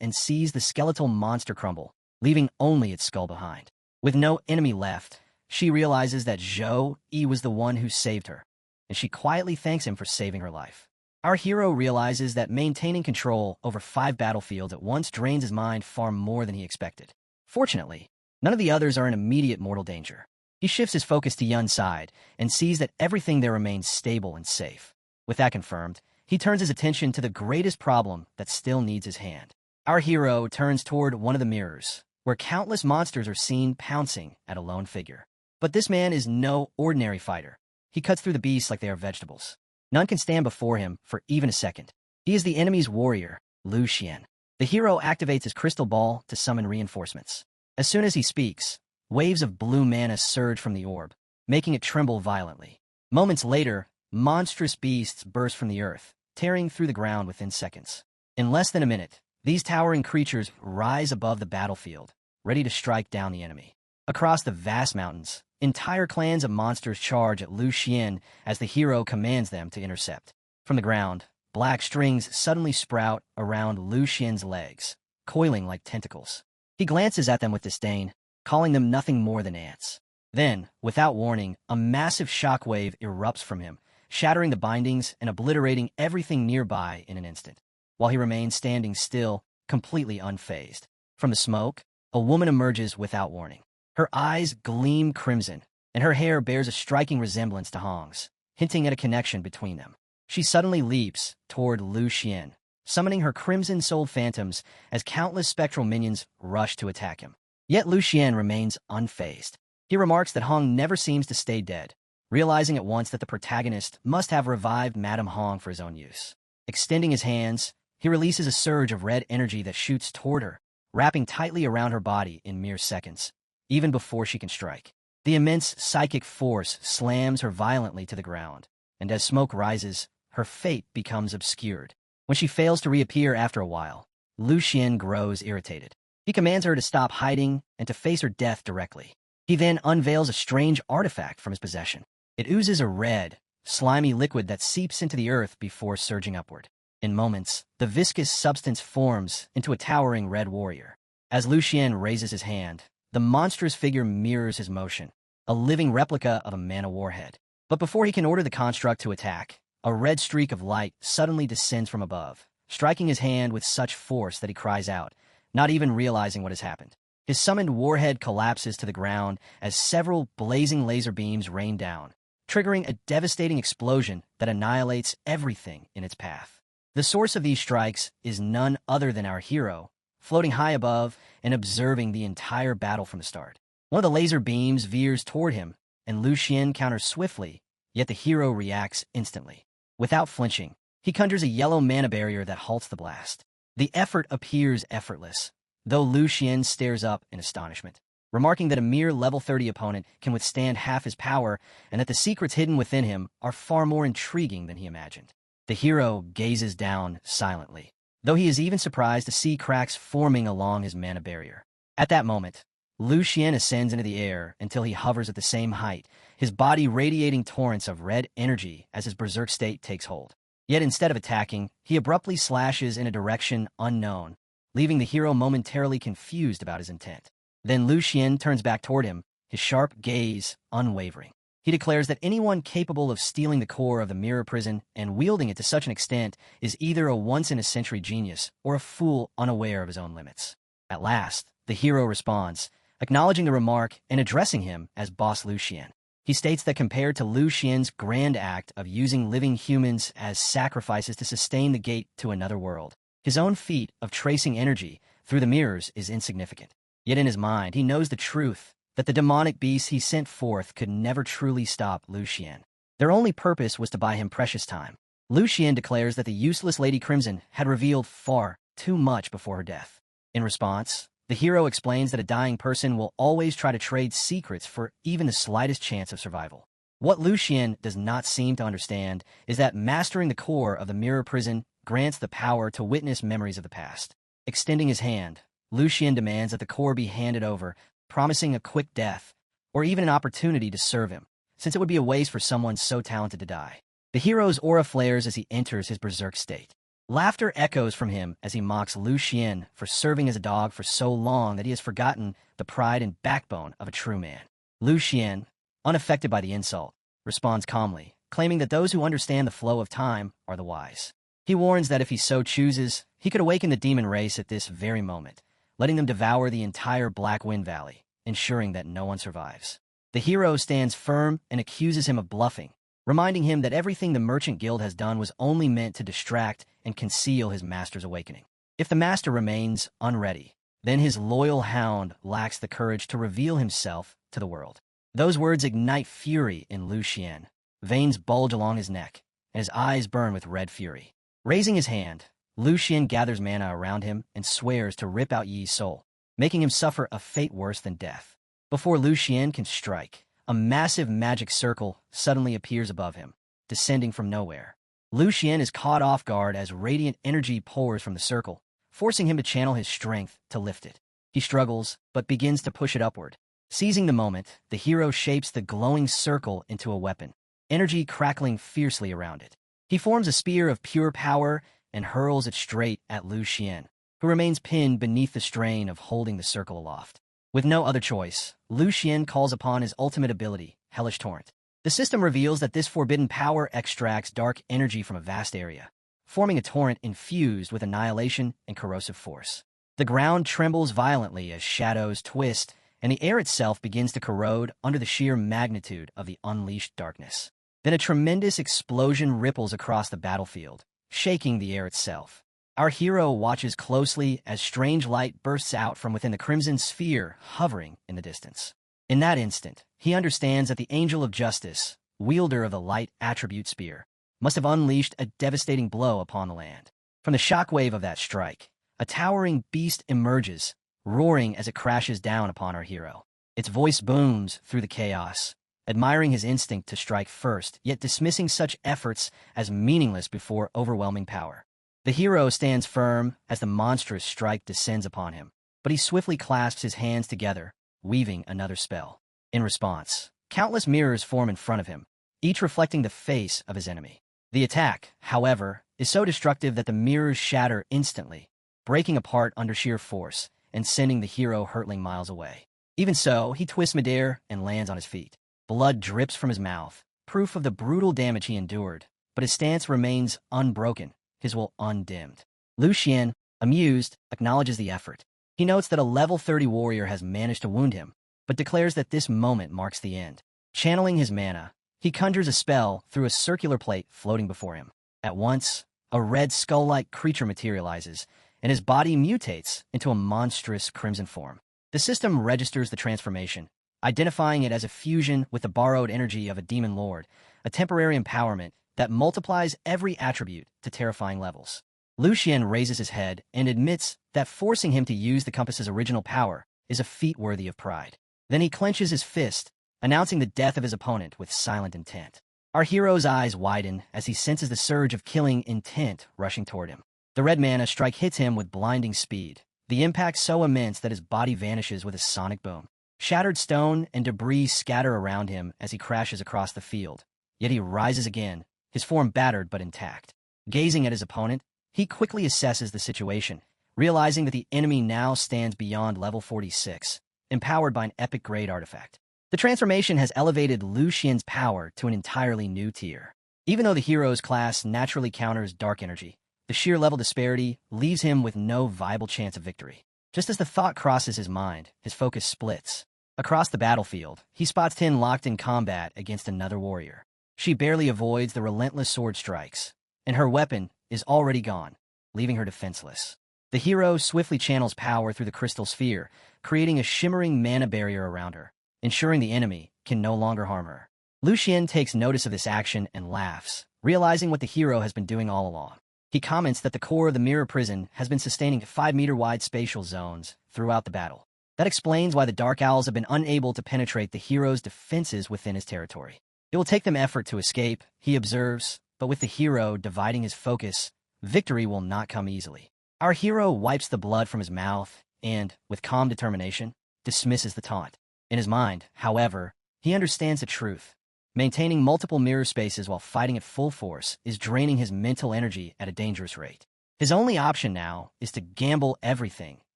and sees the skeletal monster crumble, leaving only its skull behind. With no enemy left, she realizes that Zhou Yi was the one who saved her, and she quietly thanks him for saving her life. Our hero realizes that maintaining control over 5 battlefields at once drains his mind far more than he expected. Fortunately, none of the others are in immediate mortal danger. He shifts his focus to Yun's side and sees that everything there remains stable and safe. With that confirmed, he turns his attention to the greatest problem that still needs his hand. Our hero turns toward one of the mirrors, where countless monsters are seen pouncing at a lone figure. But this man is no ordinary fighter. He cuts through the beasts like they are vegetables. None can stand before him for even a second. He is the enemy's warrior, Lu Xian. The hero activates his crystal ball to summon reinforcements. As soon as he speaks, waves of blue mana surge from the orb, making it tremble violently. Moments later, monstrous beasts burst from the earth, tearing through the ground within seconds. In less than a minute, these towering creatures rise above the battlefield, ready to strike down the enemy. Across the vast mountains, entire clans of monsters charge at Lu Xian as the hero commands them to intercept. From the ground, black strings suddenly sprout around Lu Xian's legs, coiling like tentacles. He glances at them with disdain, calling them nothing more than ants. Then, without warning, a massive shockwave erupts from him, shattering the bindings and obliterating everything nearby in an instant, while he remains standing still, completely unfazed. From the smoke, a woman emerges without warning. Her eyes gleam crimson, and her hair bears a striking resemblance to Hong's, hinting at a connection between them. She suddenly leaps toward Lu Xian, summoning her crimson-souled phantoms as countless spectral minions rush to attack him. Yet Lu Xian remains unfazed. He remarks that Hong never seems to stay dead, realizing at once that the protagonist must have revived Madame Hong for his own use. Extending his hands, he releases a surge of red energy that shoots toward her, wrapping tightly around her body in mere seconds, even before she can strike. The immense psychic force slams her violently to the ground, and as smoke rises, her fate becomes obscured. When she fails to reappear after a while, Lu Xian grows irritated. He commands her to stop hiding and to face her death directly. He then unveils a strange artifact from his possession. It oozes a red, slimy liquid that seeps into the earth before surging upward. In moments, the viscous substance forms into a towering red warrior. As Lu Xian raises his hand, the monstrous figure mirrors his motion, a living replica of a manhwa warhead. But before he can order the construct to attack, a red streak of light suddenly descends from above, striking his hand with such force that he cries out, not even realizing what has happened. His summoned warhead collapses to the ground as several blazing laser beams rain down, triggering a devastating explosion that annihilates everything in its path. The source of these strikes is none other than our hero, floating high above and observing the entire battle from the start. One of the laser beams veers toward him, and Lu Xian counters swiftly, yet the hero reacts instantly. Without flinching, he conjures a yellow mana barrier that halts the blast. The effort appears effortless, though Lu Xian stares up in astonishment, remarking that a mere level 30 opponent can withstand half his power and that the secrets hidden within him are far more intriguing than he imagined. The hero gazes down silently, though he is even surprised to see cracks forming along his mana barrier. At that moment, Lu Xian ascends into the air until he hovers at the same height, his body radiating torrents of red energy as his berserk state takes hold. Yet instead of attacking, he abruptly slashes in a direction unknown, leaving the hero momentarily confused about his intent. Then Lu Xian turns back toward him, his sharp gaze unwavering. He declares that anyone capable of stealing the core of the mirror prison and wielding it to such an extent is either a once-in-a-century genius or a fool unaware of his own limits. At last, the hero responds, acknowledging the remark and addressing him as Boss Lu Xian. He states that compared to Lu Xian's grand act of using living humans as sacrifices to sustain the gate to another world, his own feat of tracing energy through the mirrors is insignificant. Yet in his mind, he knows the truth, that the demonic beasts he sent forth could never truly stop Lu Xian. Their only purpose was to buy him precious time. Lu Xian declares that the useless Lady Crimson had revealed far too much before her death. In response, the hero explains that a dying person will always try to trade secrets for even the slightest chance of survival. What Lu Xian does not seem to understand is that mastering the core of the mirror prison grants the power to witness memories of the past. Extending his hand, Lu Xian demands that the core be handed over, promising a quick death, or even an opportunity to serve him, since it would be a waste for someone so talented to die. The hero's aura flares as he enters his berserk state. Laughter echoes from him as he mocks Lu Xian for serving as a dog for so long that he has forgotten the pride and backbone of a true man. Lu Xian, unaffected by the insult, responds calmly, claiming that those who understand the flow of time are the wise. He warns that if he so chooses, he could awaken the demon race at this very moment, letting them devour the entire Black Wind Valley, ensuring that no one survives. The hero stands firm and accuses him of bluffing, reminding him that everything the Merchant Guild has done was only meant to distract and conceal his master's awakening. If the master remains unready, then his loyal hound lacks the courage to reveal himself to the world. Those words ignite fury in Lu Xian. Veins bulge along his neck, and his eyes burn with red fury. Raising his hand, Lu Xian gathers mana around him and swears to rip out Yi's soul, making him suffer a fate worse than death. Before Lu Xian can strike, a massive magic circle suddenly appears above him, descending from nowhere. Lu Xian is caught off guard as radiant energy pours from the circle, forcing him to channel his strength to lift it. He struggles, but begins to push it upward. Seizing the moment, the hero shapes the glowing circle into a weapon, energy crackling fiercely around it. He forms a spear of pure power and hurls it straight at Lu Xian, who remains pinned beneath the strain of holding the circle aloft. With no other choice, Lu Xian calls upon his ultimate ability, Hellish Torrent. The system reveals that this forbidden power extracts dark energy from a vast area, forming a torrent infused with annihilation and corrosive force. The ground trembles violently as shadows twist, and the air itself begins to corrode under the sheer magnitude of the unleashed darkness. Then a tremendous explosion ripples across the battlefield, shaking the air itself. Our hero watches closely as strange light bursts out from within the crimson sphere hovering in the distance. In that instant, he understands that the Angel of Justice, wielder of the light attribute spear, must have unleashed a devastating blow upon the land. From the shockwave of that strike, a towering beast emerges, roaring as it crashes down upon our hero. Its voice booms through the chaos, admiring his instinct to strike first, yet dismissing such efforts as meaningless before overwhelming power. The hero stands firm as the monstrous strike descends upon him, but he swiftly clasps his hands together, weaving another spell. In response, countless mirrors form in front of him, each reflecting the face of his enemy. The attack, however, is so destructive that the mirrors shatter instantly, breaking apart under sheer force and sending the hero hurtling miles away. Even so, he twists midair and lands on his feet. Blood drips from his mouth, proof of the brutal damage he endured, but his stance remains unbroken, his will undimmed. Lu Xian, amused, acknowledges the effort. He notes that a level 30 warrior has managed to wound him, but declares that this moment marks the end. Channeling his mana, he conjures a spell through a circular plate floating before him. At once, a red skull-like creature materializes, and his body mutates into a monstrous crimson form. The system registers the transformation, identifying it as a fusion with the borrowed energy of a demon lord, a temporary empowerment that multiplies every attribute to terrifying levels. Lu Xian raises his head and admits that forcing him to use the compass's original power is a feat worthy of pride. Then he clenches his fist, announcing the death of his opponent with silent intent. Our hero's eyes widen as he senses the surge of killing intent rushing toward him. The red mana strike hits him with blinding speed, the impact so immense that his body vanishes with a sonic boom. Shattered stone and debris scatter around him as he crashes across the field, yet he rises again, his form battered but intact. Gazing at his opponent, he quickly assesses the situation, realizing that the enemy now stands beyond level 46, empowered by an epic-grade artifact. The transformation has elevated Lu Xian's power to an entirely new tier. Even though the hero's class naturally counters dark energy, the sheer level disparity leaves him with no viable chance of victory. Just as the thought crosses his mind, his focus splits. Across the battlefield, he spots Tin locked in combat against another warrior. She barely avoids the relentless sword strikes, and her weapon is already gone, leaving her defenseless. The hero swiftly channels power through the crystal sphere, creating a shimmering mana barrier around her, ensuring the enemy can no longer harm her. Lu Xian takes notice of this action and laughs, realizing what the hero has been doing all along. He comments that the core of the mirror prison has been sustaining 5-meter-wide spatial zones throughout the battle. That explains why the Dark Owls have been unable to penetrate the hero's defenses within his territory. It will take them effort to escape, he observes, but with the hero dividing his focus, victory will not come easily. Our hero wipes the blood from his mouth and, with calm determination, dismisses the taunt. In his mind, however, he understands the truth. Maintaining multiple mirror spaces while fighting at full force is draining his mental energy at a dangerous rate. His only option now is to gamble everything,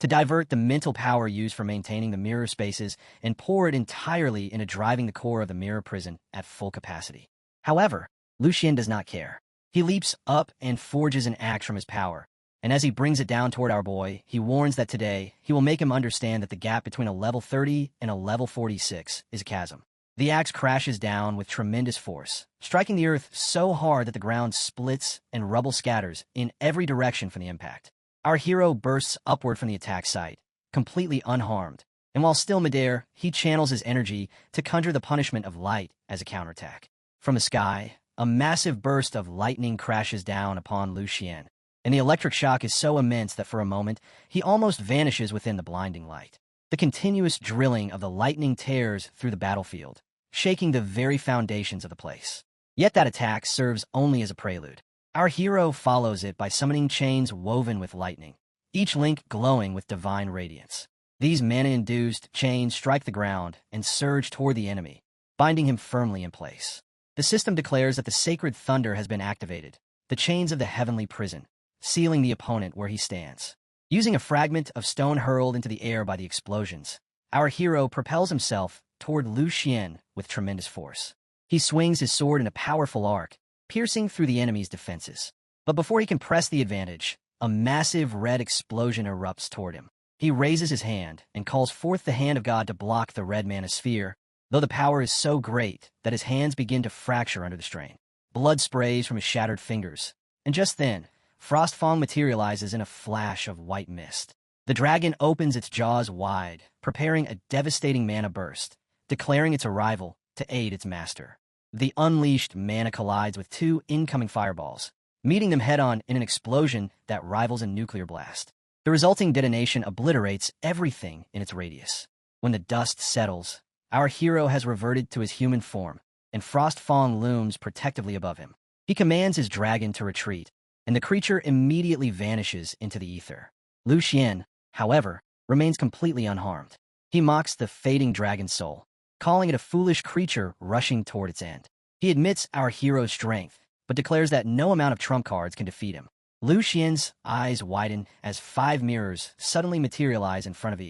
to divert the mental power used for maintaining the mirror spaces and pour it entirely into driving the core of the mirror prison at full capacity. However, Lu Xian does not care. He leaps up and forges an axe from his power, and as he brings it down toward our boy, he warns that today he will make him understand that the gap between a level 30 and a level 46 is a chasm. The axe crashes down with tremendous force, striking the earth so hard that the ground splits and rubble scatters in every direction from the impact. Our hero bursts upward from the attack site, completely unharmed, and while still midair, he channels his energy to conjure the punishment of light as a counterattack. From the sky, a massive burst of lightning crashes down upon Lu Xian, and the electric shock is so immense that for a moment, he almost vanishes within the blinding light. The continuous drilling of the lightning tears through the battlefield, shaking the very foundations of the place. Yet that attack serves only as a prelude. Our hero follows it by summoning chains woven with lightning, each link glowing with divine radiance. These mana-induced chains strike the ground and surge toward the enemy, binding him firmly in place. The system declares that the sacred thunder has been activated, the chains of the heavenly prison, sealing the opponent where he stands. Using a fragment of stone hurled into the air by the explosions, our hero propels himself toward Lu Xian with tremendous force. He swings his sword in a powerful arc, piercing through the enemy's defenses. But before he can press the advantage, a massive red explosion erupts toward him. He raises his hand and calls forth the hand of God to block the red mana sphere, though the power is so great that his hands begin to fracture under the strain. Blood sprays from his shattered fingers, and just then, Frostfang materializes in a flash of white mist. The dragon opens its jaws wide, preparing a devastating mana burst, declaring its arrival to aid its master. The unleashed mana collides with two incoming fireballs, meeting them head-on in an explosion that rivals a nuclear blast. The resulting detonation obliterates everything in its radius. When the dust settles, our hero has reverted to his human form, and Frostfang looms protectively above him. He commands his dragon to retreat, and the creature immediately vanishes into the ether. Lu Xian, however, remains completely unharmed. He mocks the fading dragon's soul, calling it a foolish creature rushing toward its end. He admits our hero's strength, but declares that no amount of trump cards can defeat him. Lu Xian's eyes widen as 5 mirrors suddenly materialize in front of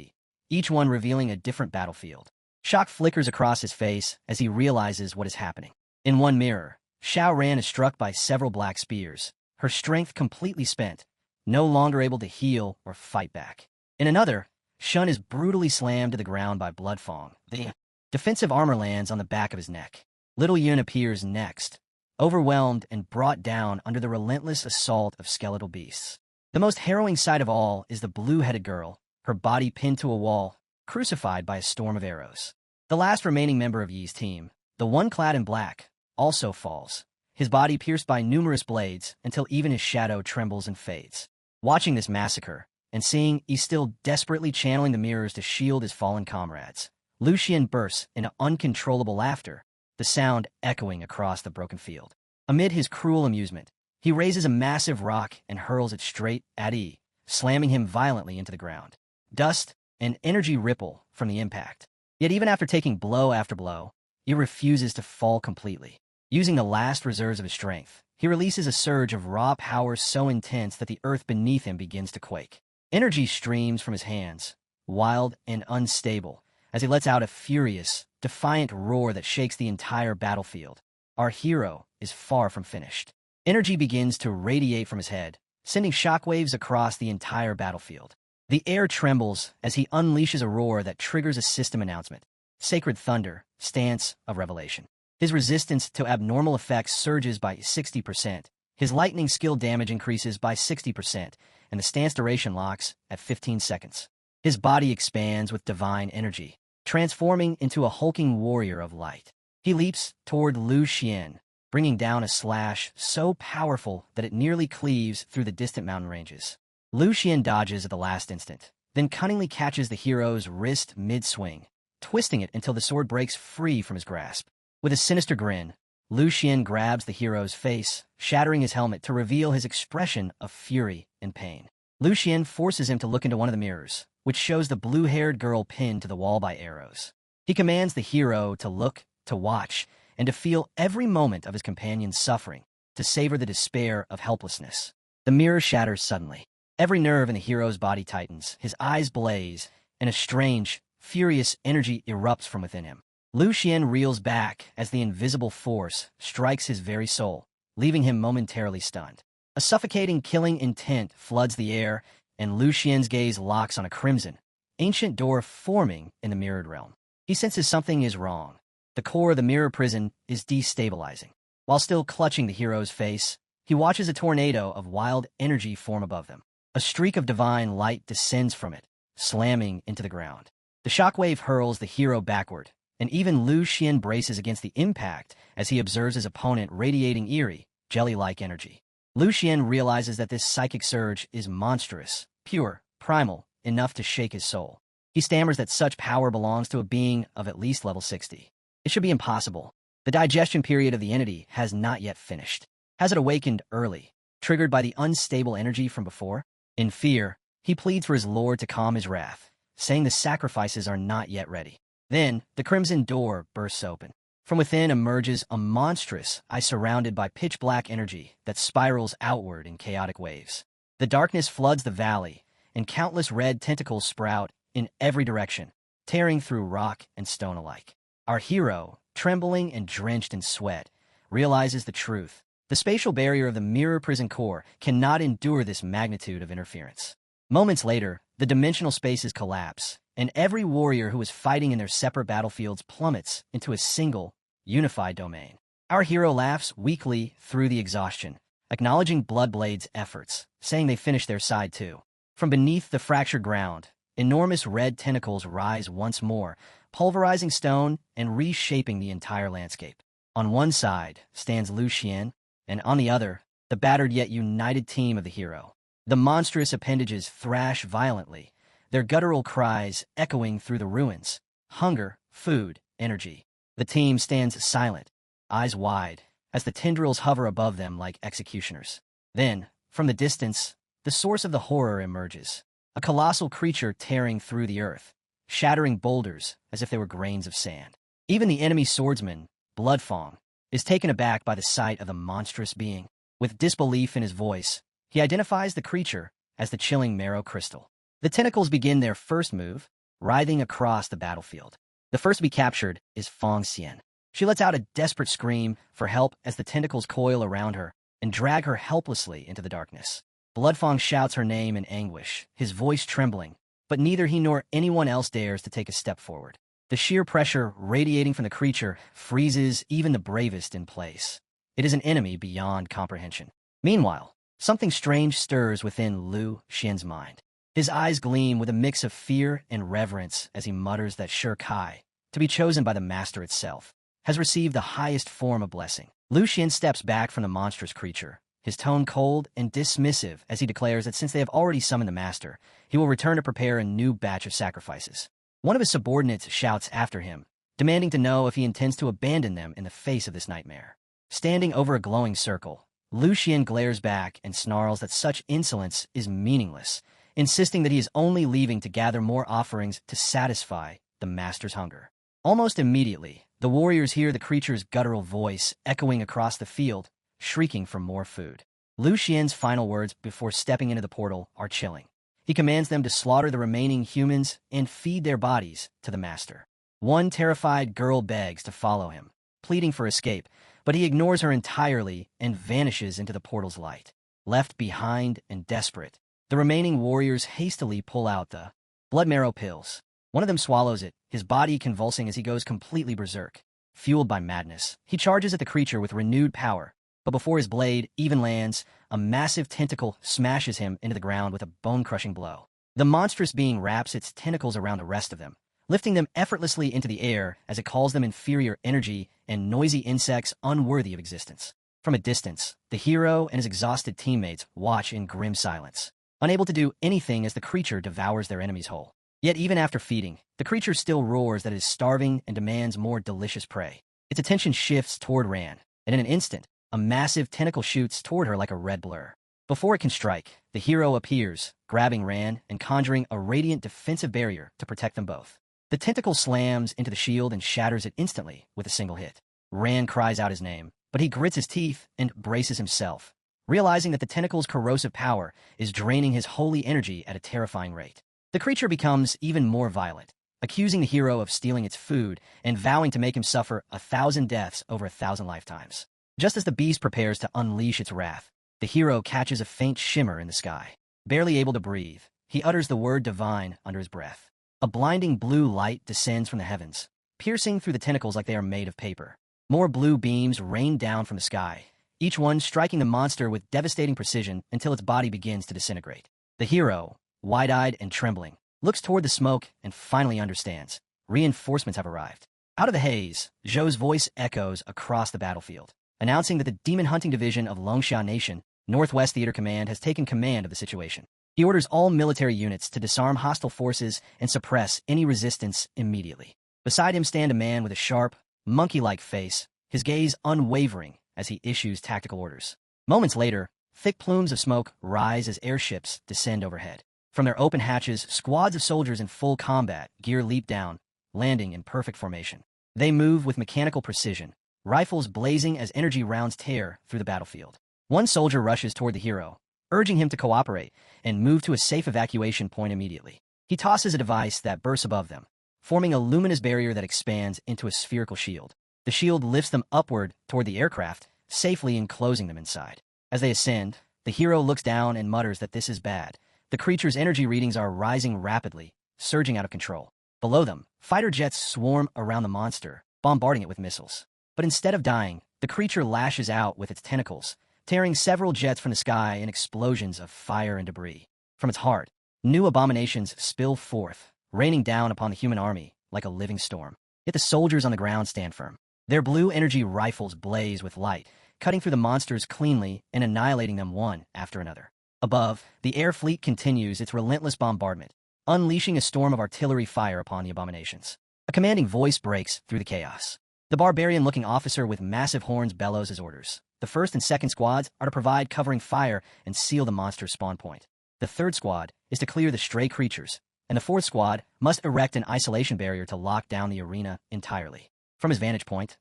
each one revealing a different battlefield. Shock flickers across his face as he realizes what is happening. In one mirror, Xiao Ran is struck by several black spears, her strength completely spent, no longer able to heal or fight back. In another, Shun is brutally slammed to the ground by Bloodfang. The defensive armor lands on the back of his neck. Little Yun appears next, overwhelmed and brought down under the relentless assault of skeletal beasts. The most harrowing sight of all is the blue-headed girl, her body pinned to a wall, crucified by a storm of arrows. The last remaining member of Yi's team, the one clad in black, also falls, his body pierced by numerous blades until even his shadow trembles and fades. Watching this massacre, and seeing Yi still desperately channeling the mirrors to shield his fallen comrades, Lu Xian bursts into uncontrollable laughter, the sound echoing across the broken field. Amid his cruel amusement, he raises a massive rock and hurls it straight at Yi, slamming him violently into the ground. Dust and energy ripple from the impact. Yet even after taking blow after blow, Yi refuses to fall completely. Using the last reserves of his strength, he releases a surge of raw power so intense that the earth beneath him begins to quake. Energy streams from his hands, wild and unstable, as he lets out a furious, defiant roar that shakes the entire battlefield. Our hero is far from finished. Energy begins to radiate from his head, sending shockwaves across the entire battlefield. The air trembles as he unleashes a roar that triggers a system announcement. Sacred Thunder, Stance of Revelation. His resistance to abnormal effects surges by 60%, his lightning skill damage increases by 60%, and the stance duration locks at 15 seconds. His body expands with divine energy, transforming into a hulking warrior of light. He leaps toward Lu Xian, bringing down a slash so powerful that it nearly cleaves through the distant mountain ranges. Lu Xian dodges at the last instant, then cunningly catches the hero's wrist mid-swing, twisting it until the sword breaks free from his grasp. With a sinister grin, Lu Xian grabs the hero's face, shattering his helmet to reveal his expression of fury and pain. Lu Xian forces him to look into one of the mirrors, which shows the blue-haired girl pinned to the wall by arrows. He commands the hero to look, to watch, and to feel every moment of his companion's suffering, to savor the despair of helplessness. The mirror shatters suddenly. Every nerve in the hero's body tightens, his eyes blaze, and a strange, furious energy erupts from within him. Lu Xian reels back as the invisible force strikes his very soul, leaving him momentarily stunned. A suffocating killing intent floods the air, and Lu Xian's gaze locks on a crimson, ancient door forming in the mirrored realm. He senses something is wrong. The core of the mirror prison is destabilizing. While still clutching the hero's face, he watches a tornado of wild energy form above them. A streak of divine light descends from it, slamming into the ground. The shockwave hurls the hero backward, and even Lu Xian braces against the impact as he observes his opponent radiating eerie, jelly-like energy. Lu Xian realizes that this psychic surge is monstrous, pure, primal, enough to shake his soul. He stammers that such power belongs to a being of at least level 60. It should be impossible. The digestion period of the entity has not yet finished. Has it awakened early, triggered by the unstable energy from before? In fear, he pleads for his lord to calm his wrath, saying the sacrifices are not yet ready. Then, the crimson door bursts open. From within emerges a monstrous eye surrounded by pitch-black energy that spirals outward in chaotic waves. The darkness floods the valley, and countless red tentacles sprout in every direction, tearing through rock and stone alike. Our hero, trembling and drenched in sweat, realizes the truth. The spatial barrier of the mirror prison core cannot endure this magnitude of interference. Moments later, the dimensional spaces collapse, and every warrior who is fighting in their separate battlefields plummets into a single, unified domain. Our hero laughs weakly through the exhaustion, acknowledging Bloodblade's efforts, saying they finished their side too. From beneath the fractured ground, enormous red tentacles rise once more, pulverizing stone and reshaping the entire landscape. On one side stands Lu Xian, and on the other, the battered yet united team of the hero. The monstrous appendages thrash violently, their guttural cries echoing through the ruins. Hunger, food, energy. The team stands silent, eyes wide, as the tendrils hover above them like executioners. Then, from the distance, the source of the horror emerges. A colossal creature tearing through the earth, shattering boulders as if they were grains of sand. Even the enemy swordsman, Bloodfang, is taken aback by the sight of the monstrous being. With disbelief in his voice, he identifies the creature as the chilling marrow crystal. The tentacles begin their first move, writhing across the battlefield. The first to be captured is Fang Xian. She lets out a desperate scream for help as the tentacles coil around her and drag her helplessly into the darkness. Bloodfang shouts her name in anguish, his voice trembling, but neither he nor anyone else dares to take a step forward. The sheer pressure radiating from the creature freezes even the bravest in place. It is an enemy beyond comprehension. Meanwhile, something strange stirs within Lu Xian's mind. His eyes gleam with a mix of fear and reverence as he mutters that Shi Kai, to be chosen by the master itself, has received the highest form of blessing. Lu Xian steps back from the monstrous creature, his tone cold and dismissive as he declares that since they have already summoned the master, he will return to prepare a new batch of sacrifices. One of his subordinates shouts after him, demanding to know if he intends to abandon them in the face of this nightmare. Standing over a glowing circle, Lu Xian glares back and snarls that such insolence is meaningless, insisting that he is only leaving to gather more offerings to satisfy the master's hunger. Almost immediately, the warriors hear the creature's guttural voice echoing across the field, shrieking for more food. Lu Xian's final words before stepping into the portal are chilling. He commands them to slaughter the remaining humans and feed their bodies to the master. One terrified girl begs to follow him, pleading for escape, but he ignores her entirely and vanishes into the portal's light. Left behind and desperate, the remaining warriors hastily pull out the blood marrow pills. One of them swallows it, his body convulsing as he goes completely berserk. Fueled by madness, he charges at the creature with renewed power, but before his blade even lands, a massive tentacle smashes him into the ground with a bone-crushing blow. The monstrous being wraps its tentacles around the rest of them, lifting them effortlessly into the air as it calls them inferior energy and noisy insects unworthy of existence. From a distance, the hero and his exhausted teammates watch in grim silence, unable to do anything as the creature devours their enemies whole. Yet even after feeding, the creature still roars that it is starving and demands more delicious prey. Its attention shifts toward Ran, and in an instant, a massive tentacle shoots toward her like a red blur. Before it can strike, the hero appears, grabbing Ran and conjuring a radiant defensive barrier to protect them both. The tentacle slams into the shield and shatters it instantly with a single hit. Ran cries out his name, but he grits his teeth and braces himself, realizing that the tentacle's corrosive power is draining his holy energy at a terrifying rate. The creature becomes even more violent, accusing the hero of stealing its food and vowing to make him suffer 1,000 deaths over 1,000 lifetimes. Just as the beast prepares to unleash its wrath, the hero catches a faint shimmer in the sky. Barely able to breathe, he utters the word divine under his breath. A blinding blue light descends from the heavens, piercing through the tentacles like they are made of paper. More blue beams rain down from the sky, each one striking the monster with devastating precision until its body begins to disintegrate. The hero, wide-eyed and trembling, looks toward the smoke and finally understands. Reinforcements have arrived. Out of the haze, Zhou's voice echoes across the battlefield, announcing that the Demon Hunting Division of Longsha Nation, Northwest Theater Command, has taken command of the situation. He orders all military units to disarm hostile forces and suppress any resistance immediately. Beside him stand a man with a sharp, monkey-like face, his gaze unwavering as he issues tactical orders. Moments later, thick plumes of smoke rise as airships descend overhead. From their open hatches, squads of soldiers in full combat gear leap down, landing in perfect formation. They move with mechanical precision, rifles blazing as energy rounds tear through the battlefield. One soldier rushes toward the hero, urging him to cooperate and move to a safe evacuation point immediately. He tosses a device that bursts above them, forming a luminous barrier that expands into a spherical shield. The shield lifts them upward toward the aircraft, safely enclosing them inside. As they ascend, the hero looks down and mutters that this is bad. The creature's energy readings are rising rapidly, surging out of control. Below them, fighter jets swarm around the monster, bombarding it with missiles. But instead of dying, the creature lashes out with its tentacles, tearing several jets from the sky in explosions of fire and debris. From its heart, new abominations spill forth, raining down upon the human army like a living storm. Yet the soldiers on the ground stand firm. Their blue energy rifles blaze with light, cutting through the monsters cleanly and annihilating them one after another. Above, the air fleet continues its relentless bombardment, unleashing a storm of artillery fire upon the abominations. A commanding voice breaks through the chaos. The barbarian-looking officer with massive horns bellows his orders. The first and second squads are to provide covering fire and seal the monster's spawn point. The third squad is to clear the stray creatures, and the fourth squad must erect an isolation barrier to lock down the arena entirely. From his vantage point,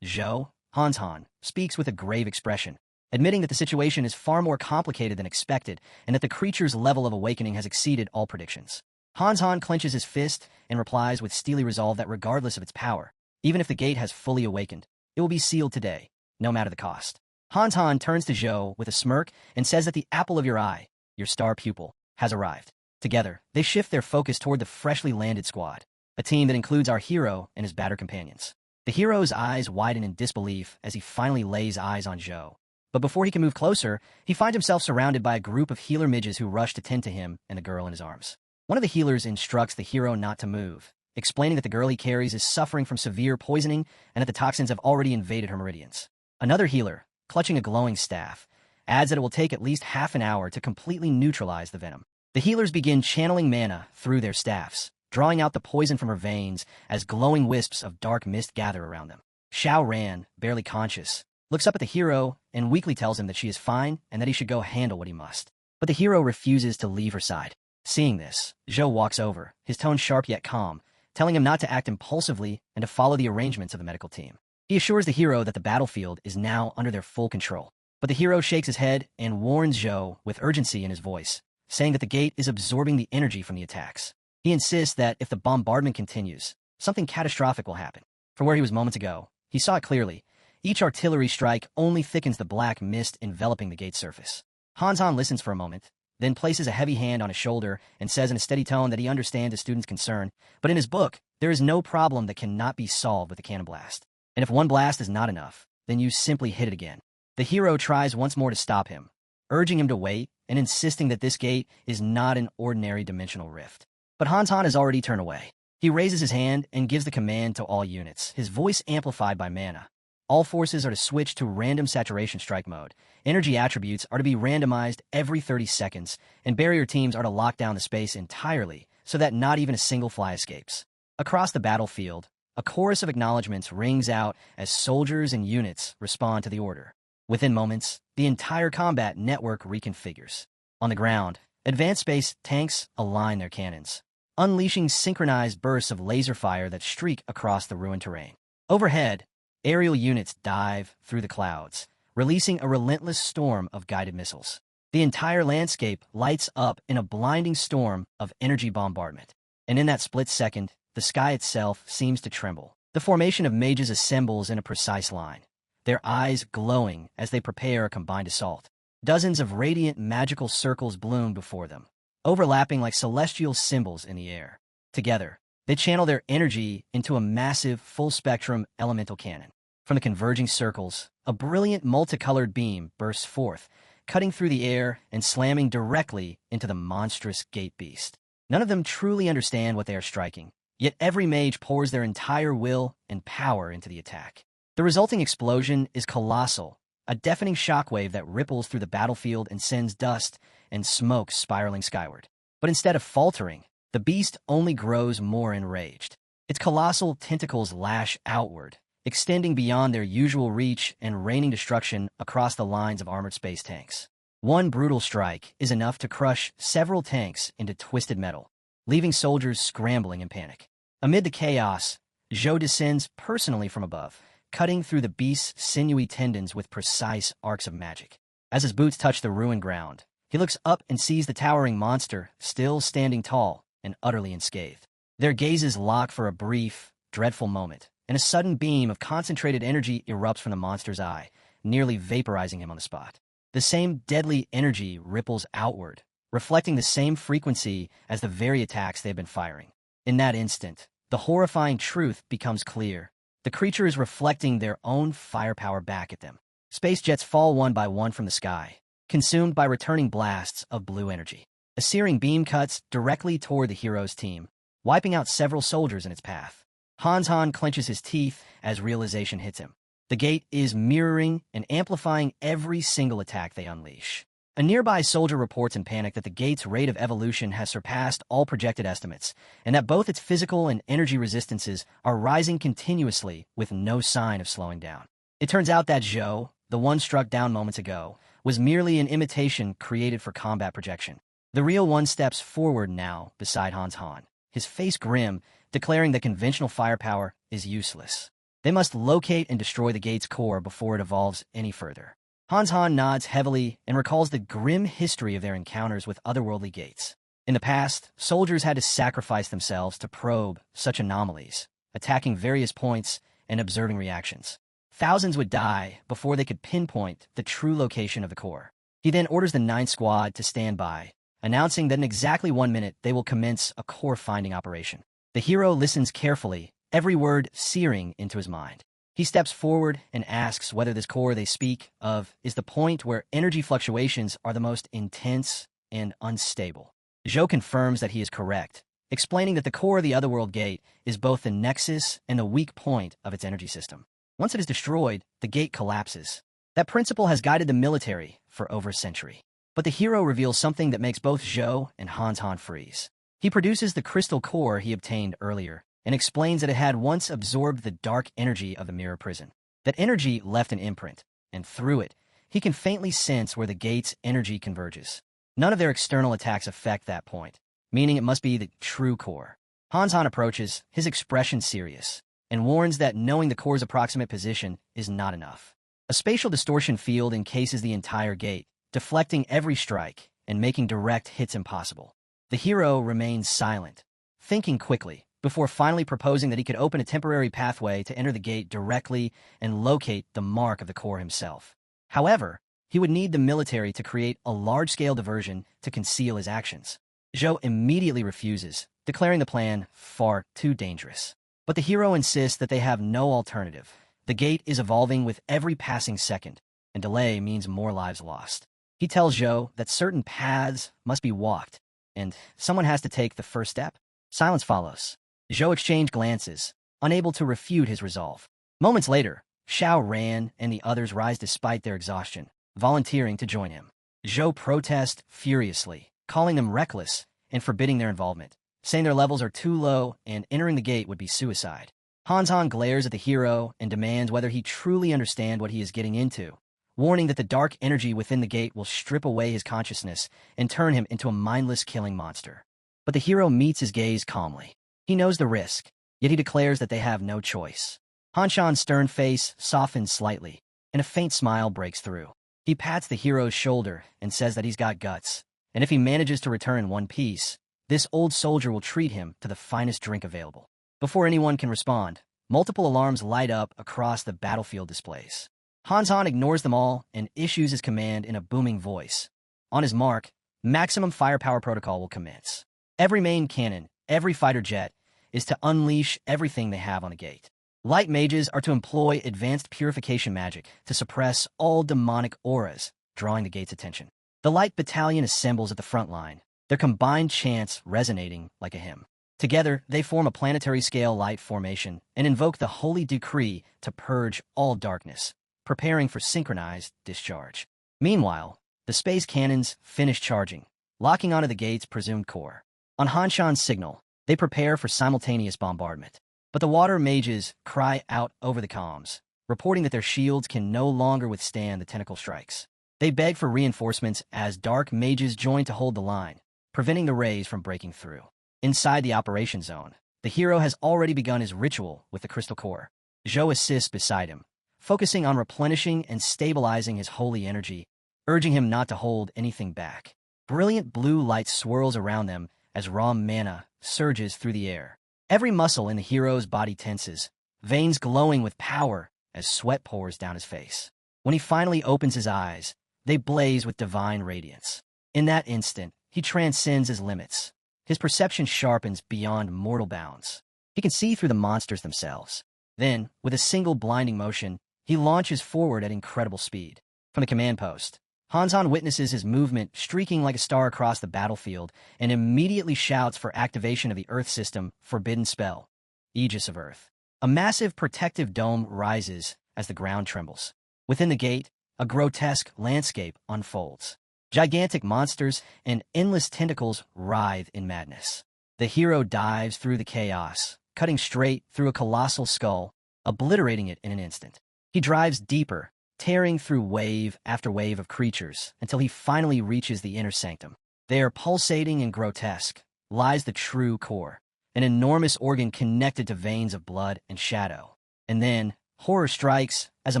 Hans speaks with a grave expression, admitting that the situation is far more complicated than expected and that the creature's level of awakening has exceeded all predictions. Hans clenches his fist and replies with steely resolve that regardless of its power, even if the gate has fully awakened, it will be sealed today, no matter the cost. Hans turns to Zhou with a smirk and says that the apple of your eye, your star pupil, has arrived. Together, they shift their focus toward the freshly landed squad, a team that includes our hero and his battered companions. The hero's eyes widen in disbelief as he finally lays eyes on Zhou. But before he can move closer, he finds himself surrounded by a group of healer midges who rush to tend to him and the girl in his arms. One of the healers instructs the hero not to move, explaining that the girl he carries is suffering from severe poisoning and that the toxins have already invaded her meridians. Another healer, clutching a glowing staff, adds that it will take at least half an hour to completely neutralize the venom. The healers begin channeling mana through their staffs, drawing out the poison from her veins as glowing wisps of dark mist gather around them. Xiao Ran, barely conscious, looks up at the hero and weakly tells him that she is fine and that he should go handle what he must. But the hero refuses to leave her side. Seeing this, Zhou walks over, his tone sharp yet calm, telling him not to act impulsively and to follow the arrangements of the medical team. He assures the hero that the battlefield is now under their full control. But the hero shakes his head and warns Zhou with urgency in his voice, saying that the gate is absorbing the energy from the attacks. He insists that if the bombardment continues, something catastrophic will happen. From where he was moments ago, he saw it clearly. Each artillery strike only thickens the black mist enveloping the gate's surface. Hans listens for a moment, then places a heavy hand on his shoulder and says in a steady tone that he understands the student's concern, but in his book, there is no problem that cannot be solved with a cannon blast. And if one blast is not enough, then you simply hit it again. The hero tries once more to stop him, urging him to wait and insisting that this gate is not an ordinary dimensional rift. But Hans has already turned away. He raises his hand and gives the command to all units, his voice amplified by mana. All forces are to switch to random saturation strike mode. Energy attributes are to be randomized every 30 seconds, and barrier teams are to lock down the space entirely so that not even a single fly escapes. Across the battlefield, a chorus of acknowledgments rings out as soldiers and units respond to the order. Within moments, the entire combat network reconfigures. On the ground, advanced space tanks align their cannons, unleashing synchronized bursts of laser fire that streak across the ruined terrain. Overhead, aerial units dive through the clouds, releasing a relentless storm of guided missiles. The entire landscape lights up in a blinding storm of energy bombardment. And in that split second, the sky itself seems to tremble. The formation of mages assembles in a precise line, their eyes glowing as they prepare a combined assault. Dozens of radiant magical circles bloom before them, overlapping like celestial symbols in the air. Together, they channel their energy into a massive, full-spectrum elemental cannon. From the converging circles, a brilliant multicolored beam bursts forth, cutting through the air and slamming directly into the monstrous gate beast. None of them truly understand what they are striking, yet every mage pours their entire will and power into the attack. The resulting explosion is colossal, a deafening shockwave that ripples through the battlefield and sends dust and smoke spiraling skyward. But instead of faltering, the beast only grows more enraged. Its colossal tentacles lash outward, extending beyond their usual reach and raining destruction across the lines of armored space tanks. One brutal strike is enough to crush several tanks into twisted metal, leaving soldiers scrambling in panic. Amid the chaos, Zhou descends personally from above, cutting through the beast's sinewy tendons with precise arcs of magic. As his boots touch the ruined ground, he looks up and sees the towering monster still standing tall and utterly unscathed. Their gazes lock for a brief, dreadful moment, and a sudden beam of concentrated energy erupts from the monster's eye, nearly vaporizing him on the spot. The same deadly energy ripples outward, reflecting the same frequency as the very attacks they have been firing. In that instant, the horrifying truth becomes clear. The creature is reflecting their own firepower back at them. Space jets fall one by one from the sky, consumed by returning blasts of blue energy. A searing beam cuts directly toward the hero's team, wiping out several soldiers in its path. Han clenches his teeth as realization hits him. The gate is mirroring and amplifying every single attack they unleash. A nearby soldier reports in panic that the gate's rate of evolution has surpassed all projected estimates, and that both its physical and energy resistances are rising continuously with no sign of slowing down. It turns out that Zhou, the one struck down moments ago, was merely an imitation created for combat projection. The real one steps forward now beside Han, his face grim, declaring that conventional firepower is useless. They must locate and destroy the gate's core before it evolves any further. Han nods heavily and recalls the grim history of their encounters with otherworldly gates. In the past, soldiers had to sacrifice themselves to probe such anomalies, attacking various points and observing reactions. Thousands would die before they could pinpoint the true location of the core. He then orders the 9th Squad to stand by, announcing that in exactly 1 minute they will commence a core-finding operation. The hero listens carefully, every word searing into his mind. He steps forward and asks whether this core they speak of is the point where energy fluctuations are the most intense and unstable. Zhou confirms that he is correct, explaining that the core of the Otherworld Gate is both the nexus and the weak point of its energy system. Once it is destroyed, the gate collapses. That principle has guided the military for over a century. But the hero reveals something that makes both Zhou and Han freeze. He produces the crystal core he obtained earlier, and explains that it had once absorbed the dark energy of the mirror prison. That energy left an imprint, and through it, he can faintly sense where the gate's energy converges. None of their external attacks affect that point, meaning it must be the true core. Han approaches, his expression serious, and warns that knowing the core's approximate position is not enough. A spatial distortion field encases the entire gate, deflecting every strike and making direct hits impossible. The hero remains silent, thinking quickly, before finally proposing that he could open a temporary pathway to enter the gate directly and locate the mark of the core himself. However, he would need the military to create a large-scale diversion to conceal his actions. Zhou immediately refuses, declaring the plan far too dangerous. But the hero insists that they have no alternative. The gate is evolving with every passing second, and delay means more lives lost. He tells Zhou that certain paths must be walked, and someone has to take the first step. Silence follows. Zhou exchanged glances, unable to refute his resolve. Moments later, Xiao Ran and the others rise despite their exhaustion, volunteering to join him. Zhou protests furiously, calling them reckless and forbidding their involvement, saying their levels are too low and entering the gate would be suicide. Han glares at the hero and demands whether he truly understands what he is getting into, warning that the dark energy within the gate will strip away his consciousness and turn him into a mindless killing monster. But the hero meets his gaze calmly. He knows the risk, yet he declares that they have no choice. Han stern face softens slightly, and a faint smile breaks through. He pats the hero's shoulder and says that he's got guts, and if he manages to return in one piece, this old soldier will treat him to the finest drink available. Before anyone can respond, multiple alarms light up across the battlefield displays. Han ignores them all and issues his command in a booming voice. On his mark, maximum firepower protocol will commence. Every main cannon, every fighter jet, is to unleash everything they have on the gate. Light mages are to employ advanced purification magic to suppress all demonic auras, drawing the gate's attention. The light battalion assembles at the front line, their combined chants resonating like a hymn. Together, they form a planetary-scale light formation and invoke the holy decree to purge all darkness, preparing for synchronized discharge. Meanwhile, the space cannons finish charging, locking onto the gate's presumed core. On Hanshan's signal, they prepare for simultaneous bombardment. But the water mages cry out over the comms, reporting that their shields can no longer withstand the tentacle strikes. They beg for reinforcements as dark mages join to hold the line, preventing the rays from breaking through. Inside the operation zone, the hero has already begun his ritual with the crystal core. Zhou assists beside him, focusing on replenishing and stabilizing his holy energy, urging him not to hold anything back. Brilliant blue light swirls around them as raw mana surges through the air, Every muscle in the hero's body tenses, veins glowing with power as sweat pours down his face. When he finally opens his eyes, they blaze with divine radiance. In that instant, he transcends his limits. His perception sharpens beyond mortal bounds. He can see through the monsters themselves. Then, with a single blinding motion, he launches forward at incredible speed. From the command post, Hanzon witnesses his movement streaking like a star across the battlefield and immediately shouts for activation of the Earth System Forbidden Spell, Aegis of Earth. A massive protective dome rises as the ground trembles. Within the gate, a grotesque landscape unfolds. Gigantic monsters and endless tentacles writhe in madness. The hero dives through the chaos, cutting straight through a colossal skull, obliterating it in an instant. He drives deeper, tearing through wave after wave of creatures until he finally reaches the inner sanctum. There, pulsating and grotesque, lies the true core, an enormous organ connected to veins of blood and shadow. And then, horror strikes as a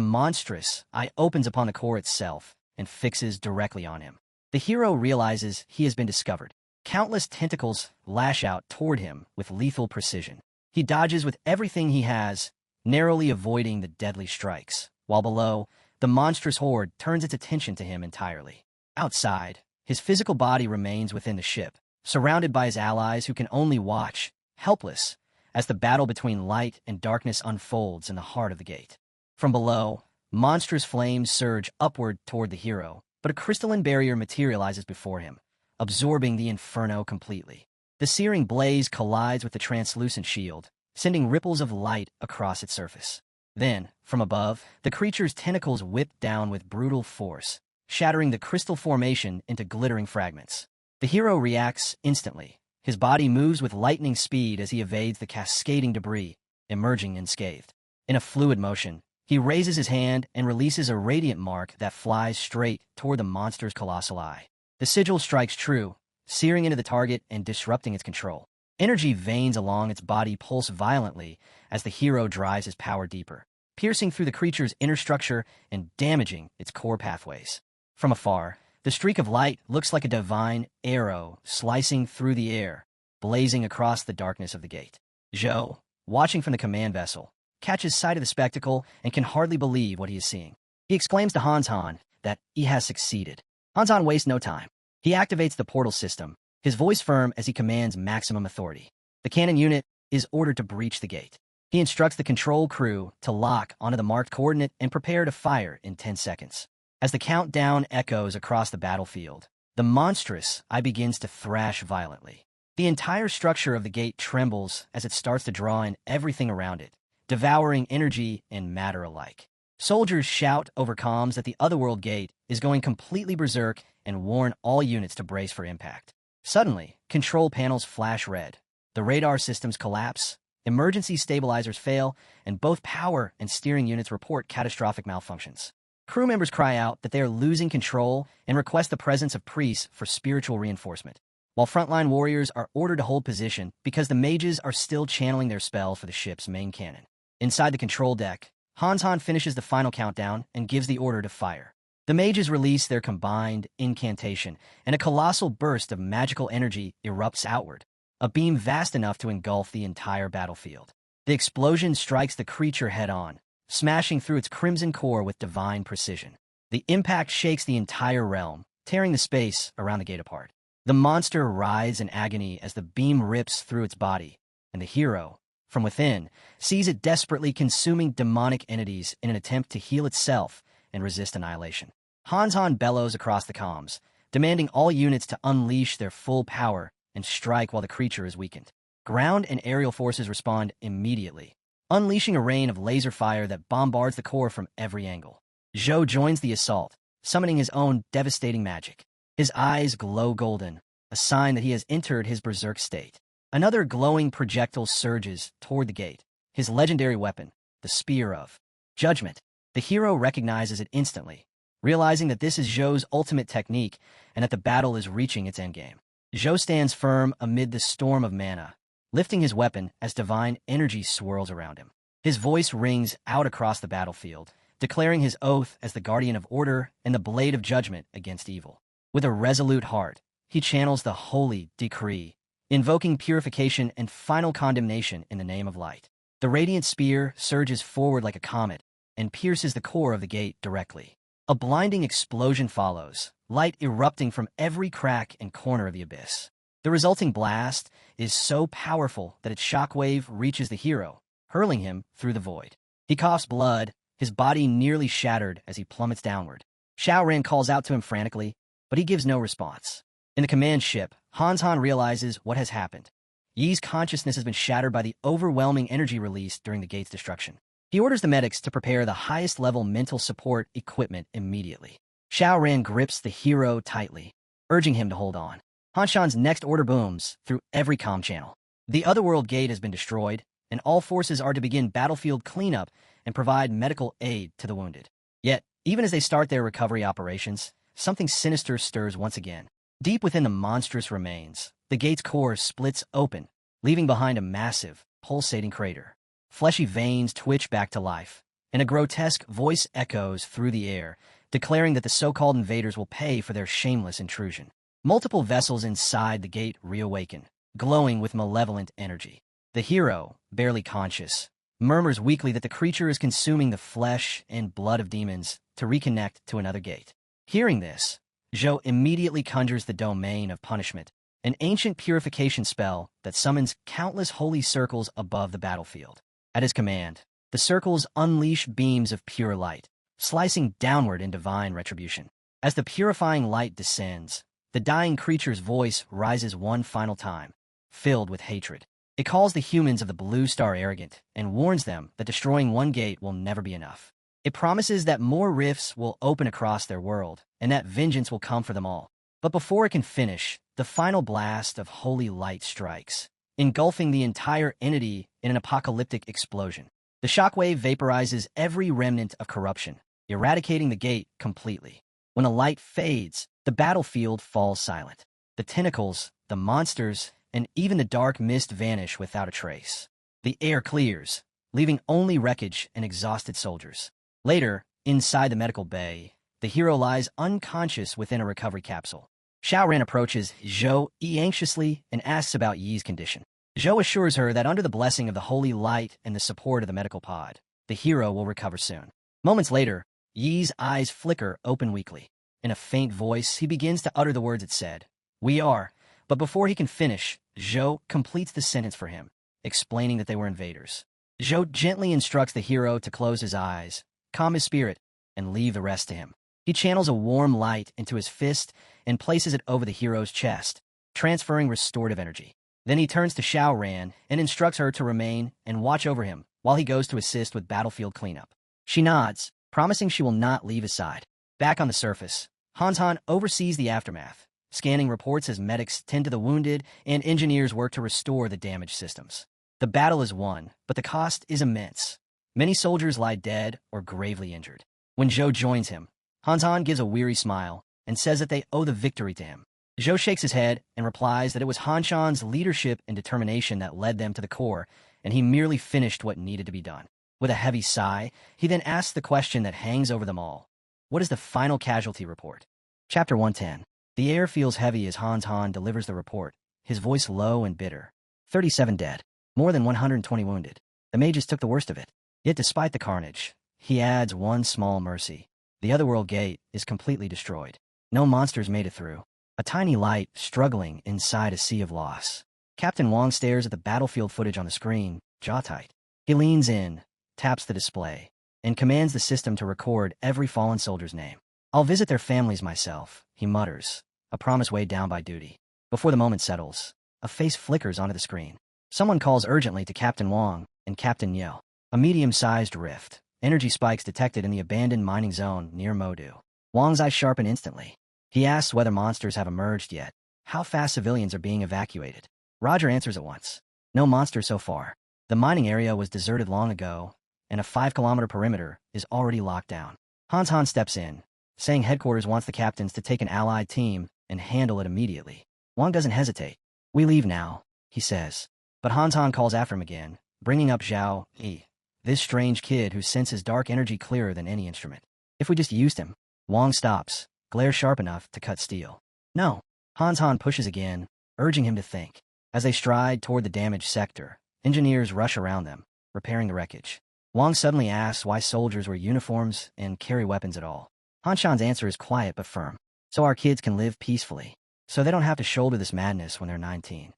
monstrous eye opens upon the core itself and fixes directly on him. The hero realizes he has been discovered. Countless tentacles lash out toward him with lethal precision. He dodges with everything he has, narrowly avoiding the deadly strikes, while below, the monstrous horde turns its attention to him entirely. Outside, his physical body remains within the ship, surrounded by his allies who can only watch, helpless, as the battle between light and darkness unfolds in the heart of the gate. From below, monstrous flames surge upward toward the hero, but a crystalline barrier materializes before him, absorbing the inferno completely. The searing blaze collides with the translucent shield, sending ripples of light across its surface. Then, from above, the creature's tentacles whip down with brutal force, shattering the crystal formation into glittering fragments. The hero reacts instantly. His body moves with lightning speed as he evades the cascading debris, emerging unscathed. In a fluid motion, he raises his hand and releases a radiant mark that flies straight toward the monster's colossal eye. The sigil strikes true, searing into the target and disrupting its control. Energy veins along its body pulse violently as the hero drives his power deeper, piercing through the creature's inner structure and damaging its core pathways. From afar, the streak of light looks like a divine arrow slicing through the air, blazing across the darkness of the gate. Zhou, watching from the command vessel, catches sight of the spectacle and can hardly believe what he is seeing. He exclaims to Hanzon that he has succeeded. Hanzon wastes no time. He activates the portal system, his voice firm as he commands maximum authority. The cannon unit is ordered to breach the gate. He instructs the control crew to lock onto the marked coordinate and prepare to fire in 10 seconds. As the countdown echoes across the battlefield, the monstrous eye begins to thrash violently. The entire structure of the gate trembles as it starts to draw in everything around it, devouring energy and matter alike. Soldiers shout over comms that the Otherworld gate is going completely berserk and warn all units to brace for impact. Suddenly, control panels flash red. The radar systems collapse, emergency stabilizers fail, and both power and steering units report catastrophic malfunctions. Crew members cry out that they are losing control and request the presence of priests for spiritual reinforcement, while frontline warriors are ordered to hold position because the mages are still channeling their spell for the ship's main cannon. Inside the control deck, Hanzon finishes the final countdown and gives the order to fire. The mages release their combined incantation, and a colossal burst of magical energy erupts outward, a beam vast enough to engulf the entire battlefield. The explosion strikes the creature head-on, smashing through its crimson core with divine precision. The impact shakes the entire realm, tearing the space around the gate apart. The monster writhes in agony as the beam rips through its body, and the hero, from within, sees it desperately consuming demonic entities in an attempt to heal itself and resist annihilation. Hanzon bellows across the comms, demanding all units to unleash their full power and strike while the creature is weakened. Ground and aerial forces respond immediately, unleashing a rain of laser fire that bombards the core from every angle. Zhou joins the assault, summoning his own devastating magic. His eyes glow golden, a sign that he has entered his berserk state. Another glowing projectile surges toward the gate, his legendary weapon, the Spear of Judgment. The hero recognizes it instantly, realizing that this is Zhou's ultimate technique and that the battle is reaching its endgame. Zhou stands firm amid the storm of mana, lifting his weapon as divine energy swirls around him. His voice rings out across the battlefield, declaring his oath as the guardian of order and the blade of judgment against evil. With a resolute heart, he channels the holy decree, invoking purification and final condemnation in the name of light. The radiant spear surges forward like a comet and pierces the core of the gate directly. A blinding explosion follows, light erupting from every crack and corner of the abyss. The resulting blast is so powerful that its shockwave reaches the hero, hurling him through the void. He coughs blood, his body nearly shattered as he plummets downward. Xiao Ran calls out to him frantically, but he gives no response. In the command ship, Han realizes what has happened. Yi's consciousness has been shattered by the overwhelming energy released during the gate's destruction. He orders the medics to prepare the highest-level mental support equipment immediately. Xiao Ran grips the hero tightly, urging him to hold on. Han Shan's next order booms through every comm channel. The Otherworld gate has been destroyed, and all forces are to begin battlefield cleanup and provide medical aid to the wounded. Yet, even as they start their recovery operations, something sinister stirs once again. Deep within the monstrous remains, the gate's core splits open, leaving behind a massive, pulsating crater. Fleshy veins twitch back to life, and a grotesque voice echoes through the air, declaring that the so-called invaders will pay for their shameless intrusion. Multiple vessels inside the gate reawaken, glowing with malevolent energy. The hero, barely conscious, murmurs weakly that the creature is consuming the flesh and blood of demons to reconnect to another gate. Hearing this, Zhou immediately conjures the Domain of Punishment, an ancient purification spell that summons countless holy circles above the battlefield. At his command, the circles unleash beams of pure light, slicing downward in divine retribution. As the purifying light descends, the dying creature's voice rises one final time, filled with hatred. It calls the humans of the Blue Star arrogant and warns them that destroying one gate will never be enough. It promises that more rifts will open across their world and that vengeance will come for them all. But before it can finish, the final blast of holy light strikes, engulfing the entire entity in an apocalyptic explosion. The shockwave vaporizes every remnant of corruption, eradicating the gate completely. When the light fades, the battlefield falls silent. The tentacles, the monsters, and even the dark mist vanish without a trace. The air clears, leaving only wreckage and exhausted soldiers. Later, inside the medical bay, the hero lies unconscious within a recovery capsule. Xiao Ran approaches Zhou anxiously and asks about Yi's condition. Zhou assures her that under the blessing of the holy light and the support of the medical pod, the hero will recover soon. Moments later, Yi's eyes flicker open weakly. In a faint voice, he begins to utter the words it said. "We are," but before he can finish, Zhou completes the sentence for him, explaining that they were invaders. Zhou gently instructs the hero to close his eyes, calm his spirit, and leave the rest to him. He channels a warm light into his fist and places it over the hero's chest, transferring restorative energy. Then he turns to Xiao Ran and instructs her to remain and watch over him while he goes to assist with battlefield cleanup. She nods, promising she will not leave his side. Back on the surface, Han oversees the aftermath, scanning reports as medics tend to the wounded and engineers work to restore the damaged systems. The battle is won, but the cost is immense. Many soldiers lie dead or gravely injured. When Zhou joins him, Han gives a weary smile and says that they owe the victory to him. Zhou shakes his head and replies that it was Han Shan's leadership and determination that led them to the core, and he merely finished what needed to be done. With a heavy sigh, he then asks the question that hangs over them all. What is the final casualty report? Chapter 110. The air feels heavy as Han delivers the report, his voice low and bitter. 37 dead. More than 120 wounded. The mages took the worst of it. Yet despite the carnage, he adds one small mercy. The Otherworld gate is completely destroyed. No monsters made it through. A tiny light struggling inside a sea of loss. Captain Wang stares at the battlefield footage on the screen, jaw tight. He leans in, taps the display, and commands the system to record every fallen soldier's name. "I'll visit their families myself," he mutters, a promise weighed down by duty. Before the moment settles, a face flickers onto the screen. Someone calls urgently to Captain Wang and Captain Yeo. A medium-sized rift. Energy spikes detected in the abandoned mining zone near Modu. Wang's eyes sharpen instantly. He asks whether monsters have emerged yet, how fast civilians are being evacuated. Roger answers at once. No monsters so far. The mining area was deserted long ago, and a 5-kilometer perimeter is already locked down. Han steps in, saying headquarters wants the captains to take an allied team and handle it immediately. Wang doesn't hesitate. "We leave now," he says. But Han calls after him again, bringing up Zhao Yi, this strange kid who senses dark energy clearer than any instrument. "If we just used him." Wang stops, glare sharp enough to cut steel. "No." Han pushes again, urging him to think. As they stride toward the damaged sector, engineers rush around them, repairing the wreckage. Wang suddenly asks why soldiers wear uniforms and carry weapons at all. Han Shan's answer is quiet but firm. So our kids can live peacefully. So they don't have to shoulder this madness when they're 19.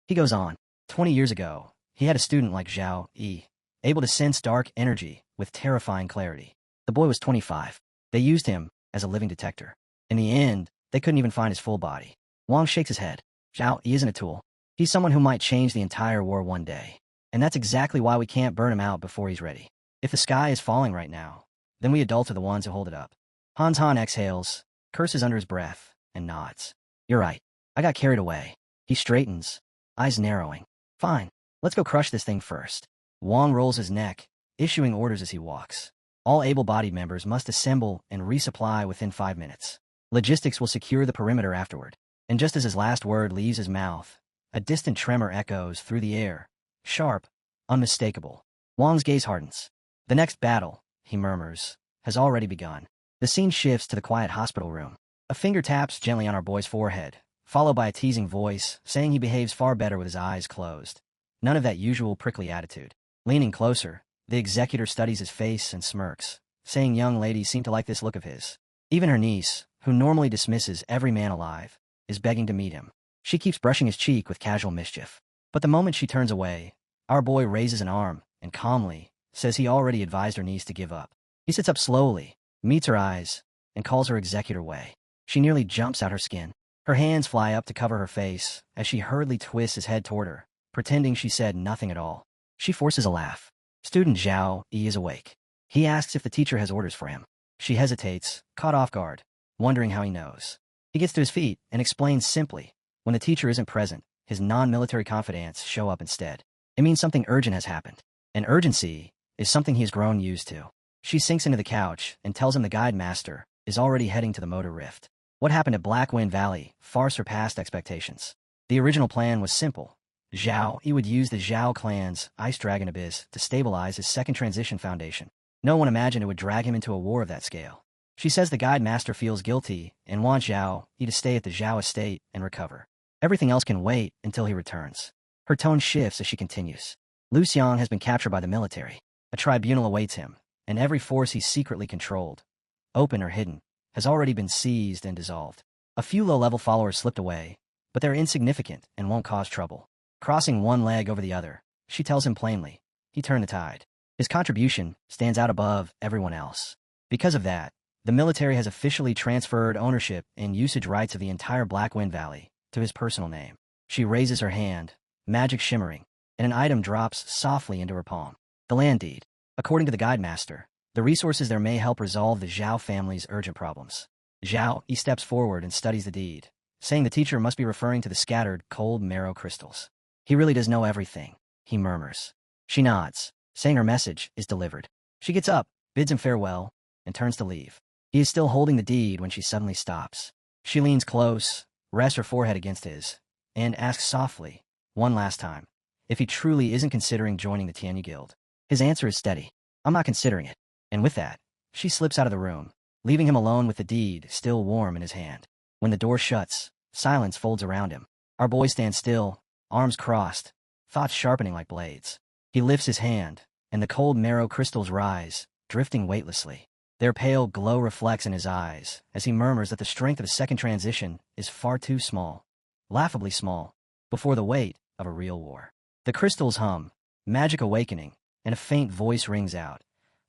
He goes on. 20 years ago, he had a student like Zhao Yi, able to sense dark energy with terrifying clarity. The boy was 25. They used him as a living detector. In the end, they couldn't even find his full body. Wang shakes his head. Zhao Yi isn't a tool. He's someone who might change the entire war one day. And that's exactly why we can't burn him out before he's ready. If the sky is falling right now, then we adults are the ones who hold it up. Han exhales, curses under his breath, and nods. You're right. I got carried away. He straightens, eyes narrowing. Fine. Let's go crush this thing first. Wang rolls his neck, issuing orders as he walks. All able-bodied members must assemble and resupply within 5 minutes. Logistics will secure the perimeter afterward. And just as his last word leaves his mouth, a distant tremor echoes through the air. Sharp, unmistakable. Wang's gaze hardens. The next battle, he murmurs, has already begun. The scene shifts to the quiet hospital room. A finger taps gently on our boy's forehead, followed by a teasing voice saying he behaves far better with his eyes closed. None of that usual prickly attitude. Leaning closer, the executor studies his face and smirks, saying young ladies seem to like this look of his. Even her niece, who normally dismisses every man alive, is begging to meet him. She keeps brushing his cheek with casual mischief. But the moment she turns away, our boy raises an arm and calmly says he already advised her niece to give up. He sits up slowly, meets her eyes, and calls her executor Wei. She nearly jumps out her skin. Her hands fly up to cover her face as she hurriedly twists his head toward her, pretending she said nothing at all. She forces a laugh. Student Zhao Yi is awake. He asks if the teacher has orders for him. She hesitates, caught off guard, wondering how he knows. He gets to his feet and explains simply. When the teacher isn't present, his non-military confidants show up instead. It means something urgent has happened. And urgency is something he has grown used to. She sinks into the couch and tells him the guide master is already heading to the motor rift. What happened at Black Wind Valley far surpassed expectations. The original plan was simple. Zhao Yi would use the Zhao clan's Ice Dragon Abyss to stabilize his second transition foundation. No one imagined it would drag him into a war of that scale. She says the guide master feels guilty and wants Zhao Yi to stay at the Zhao estate and recover. Everything else can wait until he returns. Her tone shifts as she continues. Lu Xiang has been captured by the military. A tribunal awaits him, and every force he's secretly controlled, open or hidden, has already been seized and dissolved. A few low-level followers slipped away, but they're insignificant and won't cause trouble. Crossing one leg over the other, she tells him plainly, he turned the tide. His contribution stands out above everyone else. Because of that, the military has officially transferred ownership and usage rights of the entire Black Wind Valley to his personal name. She raises her hand, magic shimmering, and an item drops softly into her palm. The land deed. According to the guide master, the resources there may help resolve the Zhao family's urgent problems. Zhao Yi steps forward and studies the deed, saying the teacher must be referring to the scattered, cold marrow crystals. He really does know everything, he murmurs. She nods, saying her message is delivered. She gets up, bids him farewell, and turns to leave. He is still holding the deed when she suddenly stops. She leans close, rests her forehead against his, and asks softly, one last time, if he truly isn't considering joining the Tianyu Guild. His answer is steady. I'm not considering it. And with that, she slips out of the room, leaving him alone with the deed still warm in his hand. When the door shuts, silence folds around him. Our boy stands still, arms crossed, thoughts sharpening like blades. He lifts his hand, and the cold marrow crystals rise, drifting weightlessly. Their pale glow reflects in his eyes as he murmurs that the strength of his second transition is far too small, laughably small, before the weight of a real war. The crystals hum, magic awakening, and a faint voice rings out.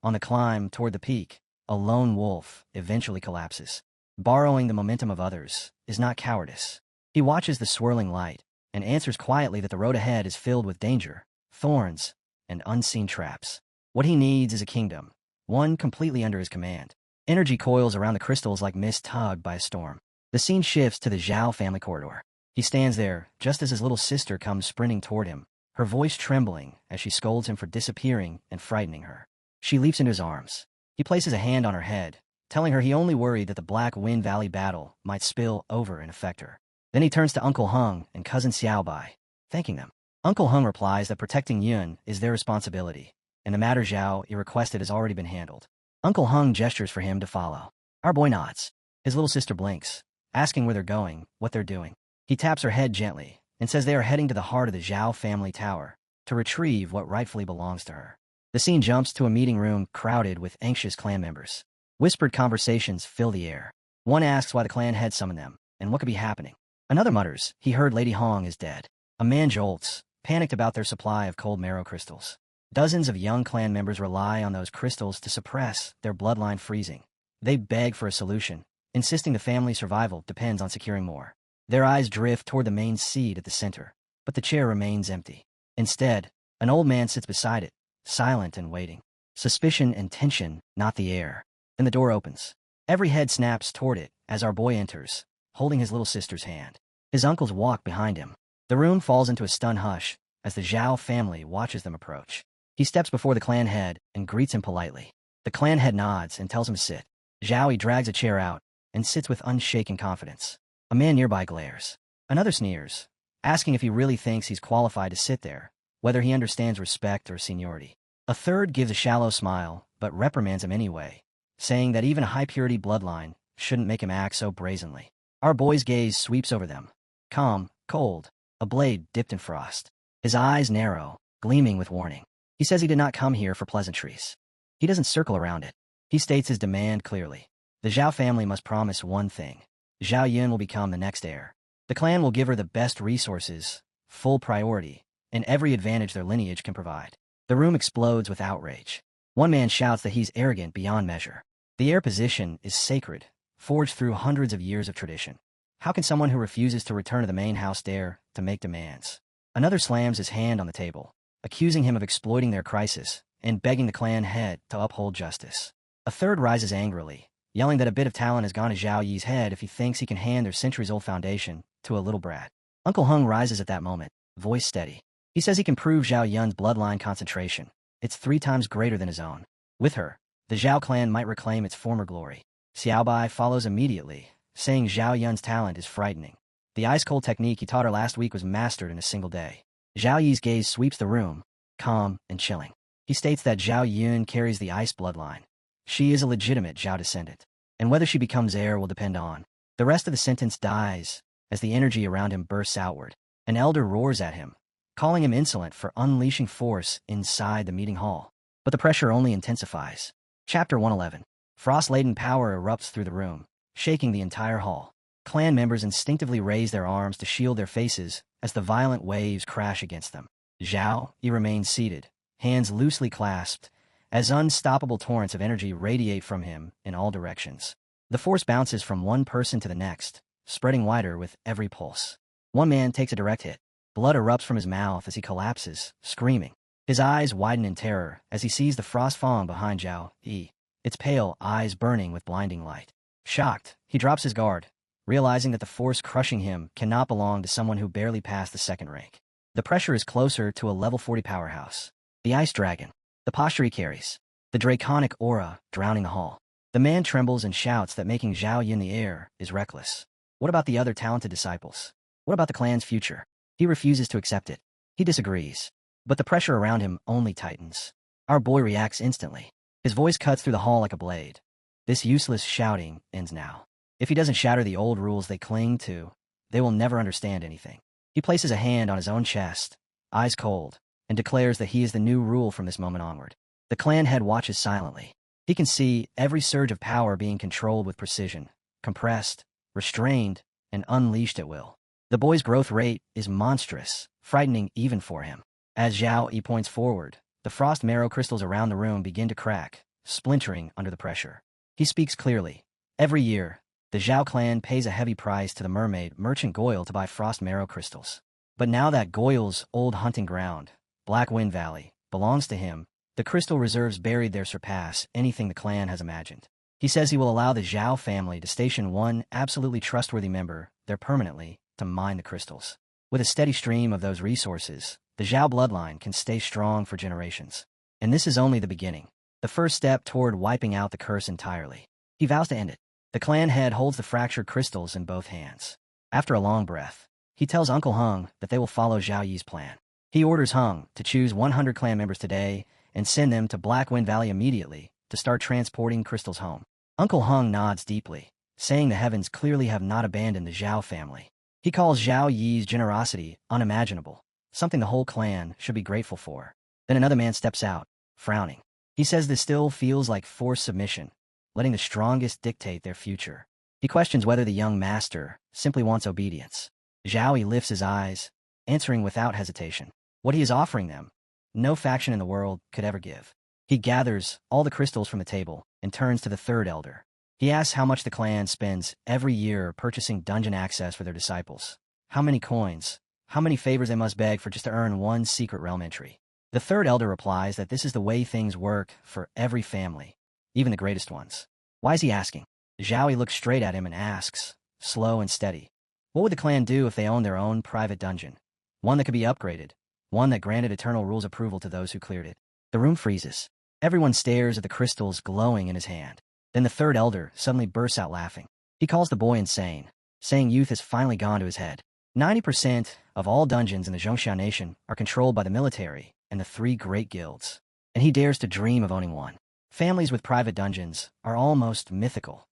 On the climb toward the peak, a lone wolf eventually collapses. Borrowing the momentum of others is not cowardice. He watches the swirling light and answers quietly that the road ahead is filled with danger, thorns, and unseen traps. What he needs is a kingdom, one completely under his command. Energy coils around the crystals like mist tugged by a storm. The scene shifts to the Zhao family corridor. He stands there just as his little sister comes sprinting toward him, her voice trembling as she scolds him for disappearing and frightening her. She leaps into his arms. He places a hand on her head, telling her he only worried that the Black Wind Valley battle might spill over and affect her. Then he turns to Uncle Hung and Cousin Xiaobai, thanking them. Uncle Hung replies that protecting Yun is their responsibility, and the matter Zhao Yi requested has already been handled. Uncle Hung gestures for him to follow. Our boy nods. His little sister blinks, asking where they're going, what they're doing. He taps her head gently and says they are heading to the heart of the Zhao family tower to retrieve what rightfully belongs to her. The scene jumps to a meeting room crowded with anxious clan members. Whispered conversations fill the air. One asks why the clan head summoned them, and what could be happening. Another mutters, he heard Lady Hong is dead. A man jolts, panicked about their supply of cold marrow crystals. Dozens of young clan members rely on those crystals to suppress their bloodline freezing. They beg for a solution, insisting the family's survival depends on securing more. Their eyes drift toward the main seat at the center, but the chair remains empty. Instead, an old man sits beside it, silent and waiting. Suspicion and tension, not the air. Then the door opens. Every head snaps toward it as our boy enters, holding his little sister's hand. His uncles walk behind him. The room falls into a stunned hush as the Zhao family watches them approach. He steps before the clan head and greets him politely. The clan head nods and tells him to sit. Zhao drags a chair out and sits with unshaken confidence. A man nearby glares. Another sneers, asking if he really thinks he's qualified to sit there, whether he understands respect or seniority. A third gives a shallow smile, but reprimands him anyway, saying that even a high-purity bloodline shouldn't make him act so brazenly. Our boy's gaze sweeps over them. Calm, cold, a blade dipped in frost. His eyes narrow, gleaming with warning. He says he did not come here for pleasantries. He doesn't circle around it. He states his demand clearly. The Zhao family must promise one thing. Zhao Yun will become the next heir. The clan will give her the best resources, full priority, and every advantage their lineage can provide. The room explodes with outrage. One man shouts that he's arrogant beyond measure. The heir position is sacred, forged through hundreds of years of tradition. How can someone who refuses to return to the main house dare to make demands? Another slams his hand on the table, accusing him of exploiting their crisis and begging the clan head to uphold justice. A third rises angrily, yelling that a bit of talent has gone to Zhao Yi's head if he thinks he can hand their centuries-old foundation to a little brat. Uncle Hung rises at that moment, voice steady. He says he can prove Zhao Yun's bloodline concentration. It's 3 times greater than his own. With her, the Zhao clan might reclaim its former glory. Xiaobai follows immediately, saying Zhao Yun's talent is frightening. The ice-cold technique he taught her last week was mastered in a single day. Zhao Yi's gaze sweeps the room, calm and chilling. He states that Zhao Yun carries the ice bloodline. She is a legitimate Zhao descendant, and whether she becomes heir will depend on. The rest of the sentence dies as the energy around him bursts outward. An elder roars at him, calling him insolent for unleashing force inside the meeting hall. But the pressure only intensifies. Chapter 111. Frost-laden power erupts through the room, shaking the entire hall. Clan members instinctively raise their arms to shield their faces as the violent waves crash against them. Zhao Yi remains seated, hands loosely clasped, as unstoppable torrents of energy radiate from him in all directions. The force bounces from one person to the next, spreading wider with every pulse. One man takes a direct hit. Blood erupts from his mouth as he collapses, screaming. His eyes widen in terror as he sees the frost falling behind Zhao Yi, its pale eyes burning with blinding light. Shocked, he drops his guard, realizing that the force crushing him cannot belong to someone who barely passed the second rank. The pressure is closer to a level 40 powerhouse. The ice dragon. The posture he carries. The draconic aura drowning the hall. The man trembles and shouts that making Zhao Yun the heir is reckless. What about the other talented disciples? What about the clan's future? He refuses to accept it. He disagrees. But the pressure around him only tightens. Our boy reacts instantly. His voice cuts through the hall like a blade. This useless shouting ends now. If he doesn't shatter the old rules they cling to, they will never understand anything. He places a hand on his own chest, eyes cold, and declares that he is the new rule from this moment onward. The clan head watches silently. He can see every surge of power being controlled with precision, compressed, restrained, and unleashed at will. The boy's growth rate is monstrous, frightening even for him. As Zhao Yi points forward, the frost marrow crystals around the room begin to crack, splintering under the pressure. He speaks clearly. Every year, the Zhao clan pays a heavy price to the mermaid merchant Goyle to buy frost marrow crystals. But now that Goyle's old hunting ground, Black Wind Valley, belongs to him, the crystal reserves buried there surpass anything the clan has imagined. He says he will allow the Zhao family to station one absolutely trustworthy member there permanently to mine the crystals. With a steady stream of those resources, the Zhao bloodline can stay strong for generations. And this is only the beginning, the first step toward wiping out the curse entirely. He vows to end it. The clan head holds the fractured crystals in both hands. After a long breath, he tells Uncle Hung that they will follow Zhao Yi's plan. He orders Hung to choose 100 clan members today and send them to Black Wind Valley immediately to start transporting crystals home. Uncle Hung nods deeply, saying the heavens clearly have not abandoned the Zhao family. He calls Zhao Yi's generosity unimaginable, something the whole clan should be grateful for. Then another man steps out, frowning. He says this still feels like forced submission, letting the strongest dictate their future. He questions whether the young master simply wants obedience. Zhao Yi lifts his eyes, answering without hesitation. What he is offering them, no faction in the world could ever give. He gathers all the crystals from the table and turns to the third elder. He asks how much the clan spends every year purchasing dungeon access for their disciples. How many coins, how many favors they must beg for just to earn one secret realm entry. The third elder replies that this is the way things work for every family, even the greatest ones. Why is he asking? Zhao Yi looks straight at him and asks, slow and steady. What would the clan do if they owned their own private dungeon? One that could be upgraded, one that granted eternal rules approval to those who cleared it. The room freezes. Everyone stares at the crystals glowing in his hand. Then the third elder suddenly bursts out laughing. He calls the boy insane, saying youth has finally gone to his head. 90% of all dungeons in the Zhongxia nation are controlled by the military and the three great guilds, and he dares to dream of owning one. Families with private dungeons are almost mythical.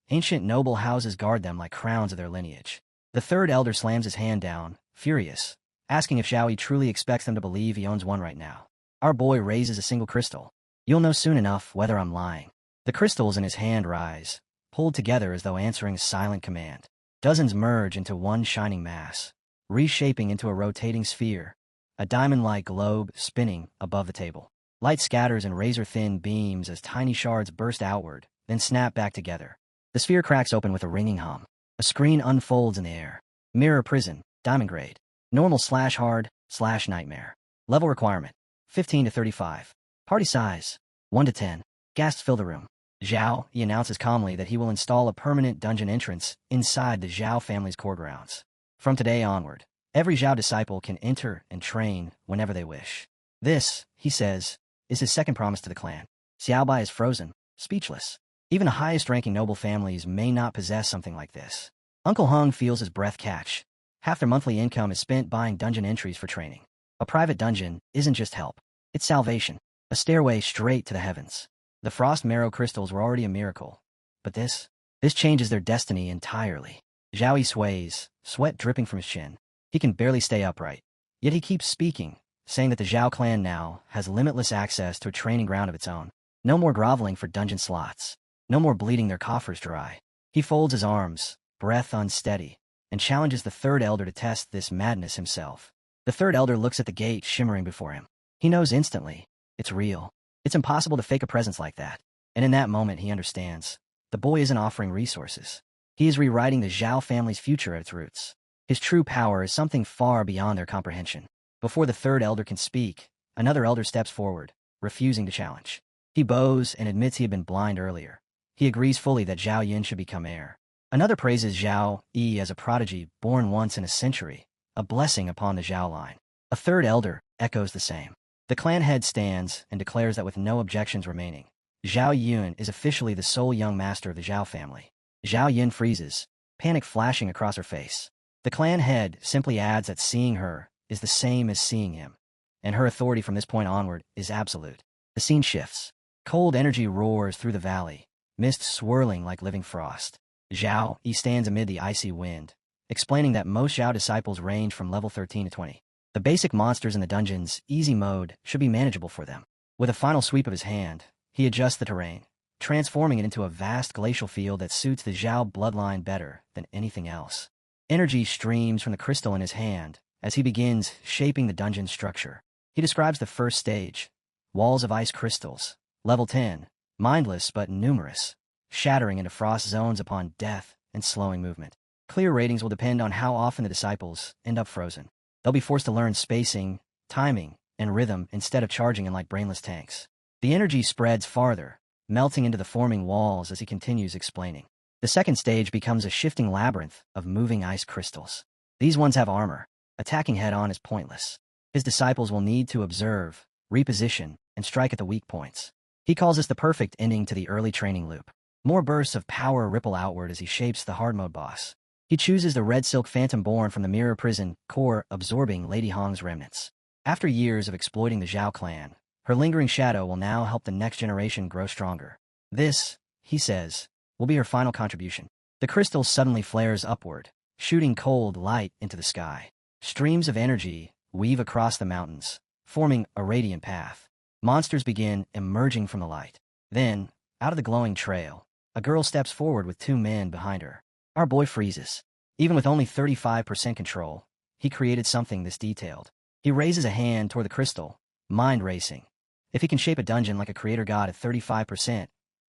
Ancient noble houses guard them like crowns of their lineage. The third elder slams his hand down, furious, asking if Zhao Yi truly expects them to believe he owns one right now. Our boy raises a single crystal. You'll know soon enough whether I'm lying. The crystals in his hand rise, pulled together as though answering a silent command. Dozens merge into one shining mass, reshaping into a rotating sphere, a diamond-like globe spinning above the table. Light scatters in razor-thin beams as tiny shards burst outward, then snap back together. The sphere cracks open with a ringing hum. A screen unfolds in the air. Mirror prison, diamond grade. Normal/hard/nightmare. Level requirement, 15 to 35. Party size, 1 to 10. Gasps fill the room. Zhao Yi announces calmly that he will install a permanent dungeon entrance inside the Zhao family's core grounds. From today onward, every Zhao disciple can enter and train whenever they wish. This, he says, is his second promise to the clan. Xiaobai is frozen, speechless. Even the highest-ranking noble families may not possess something like this. Uncle Hung feels his breath catch. Half their monthly income is spent buying dungeon entries for training. A private dungeon isn't just help. It's salvation. A stairway straight to the heavens. The frost marrow crystals were already a miracle. But this changes their destiny entirely. Zhao Yi sways, sweat dripping from his chin. He can barely stay upright. Yet he keeps speaking, saying that the Zhao clan now has limitless access to a training ground of its own. No more groveling for dungeon slots. No more bleeding their coffers dry. He folds his arms, breath unsteady, and challenges the third elder to test this madness himself. The third elder looks at the gate shimmering before him. He knows instantly. It's real. It's impossible to fake a presence like that. And in that moment, he understands. The boy isn't offering resources. He is rewriting the Zhao family's future at its roots. His true power is something far beyond their comprehension. Before the third elder can speak, another elder steps forward, refusing to challenge. He bows and admits he had been blind earlier. He agrees fully that Zhao Yin should become heir. Another praises Zhao Yi as a prodigy born once in a century, a blessing upon the Zhao line. A third elder echoes the same. The clan head stands and declares that with no objections remaining, Zhao Yun is officially the sole young master of the Zhao family. Zhao Yin freezes, panic flashing across her face. The clan head simply adds that seeing her is the same as seeing him, and her authority from this point onward is absolute. The scene shifts. Cold energy roars through the valley, mist swirling like living frost. Zhao Yi stands amid the icy wind, explaining that most Zhao disciples range from level 13 to 20. The basic monsters in the dungeon's easy mode should be manageable for them. With a final sweep of his hand, he adjusts the terrain, transforming it into a vast glacial field that suits the Zhao bloodline better than anything else. Energy streams from the crystal in his hand as he begins shaping the dungeon's structure. He describes the first stage, walls of ice crystals, level 10, mindless but numerous, shattering into frost zones upon death and slowing movement. Clear ratings will depend on how often the disciples end up frozen. They'll be forced to learn spacing, timing, and rhythm instead of charging in like brainless tanks. The energy spreads farther, melting into the forming walls as he continues explaining. The second stage becomes a shifting labyrinth of moving ice crystals. These ones have armor. Attacking head-on is pointless. His disciples will need to observe, reposition, and strike at the weak points. He calls this the perfect ending to the early training loop. More bursts of power ripple outward as he shapes the hard mode boss. He chooses the red silk phantom born from the mirror prison core, absorbing Lady Hong's remnants. After years of exploiting the Zhao clan, her lingering shadow will now help the next generation grow stronger. This, he says, will be her final contribution. The crystal suddenly flares upward, shooting cold light into the sky. Streams of energy weave across the mountains, forming a radiant path. Monsters begin emerging from the light. Then, out of the glowing trail, a girl steps forward with two men behind her. Our boy freezes. Even with only 35% control, he created something this detailed. He raises a hand toward the crystal, mind racing. If he can shape a dungeon like a creator god at 35%,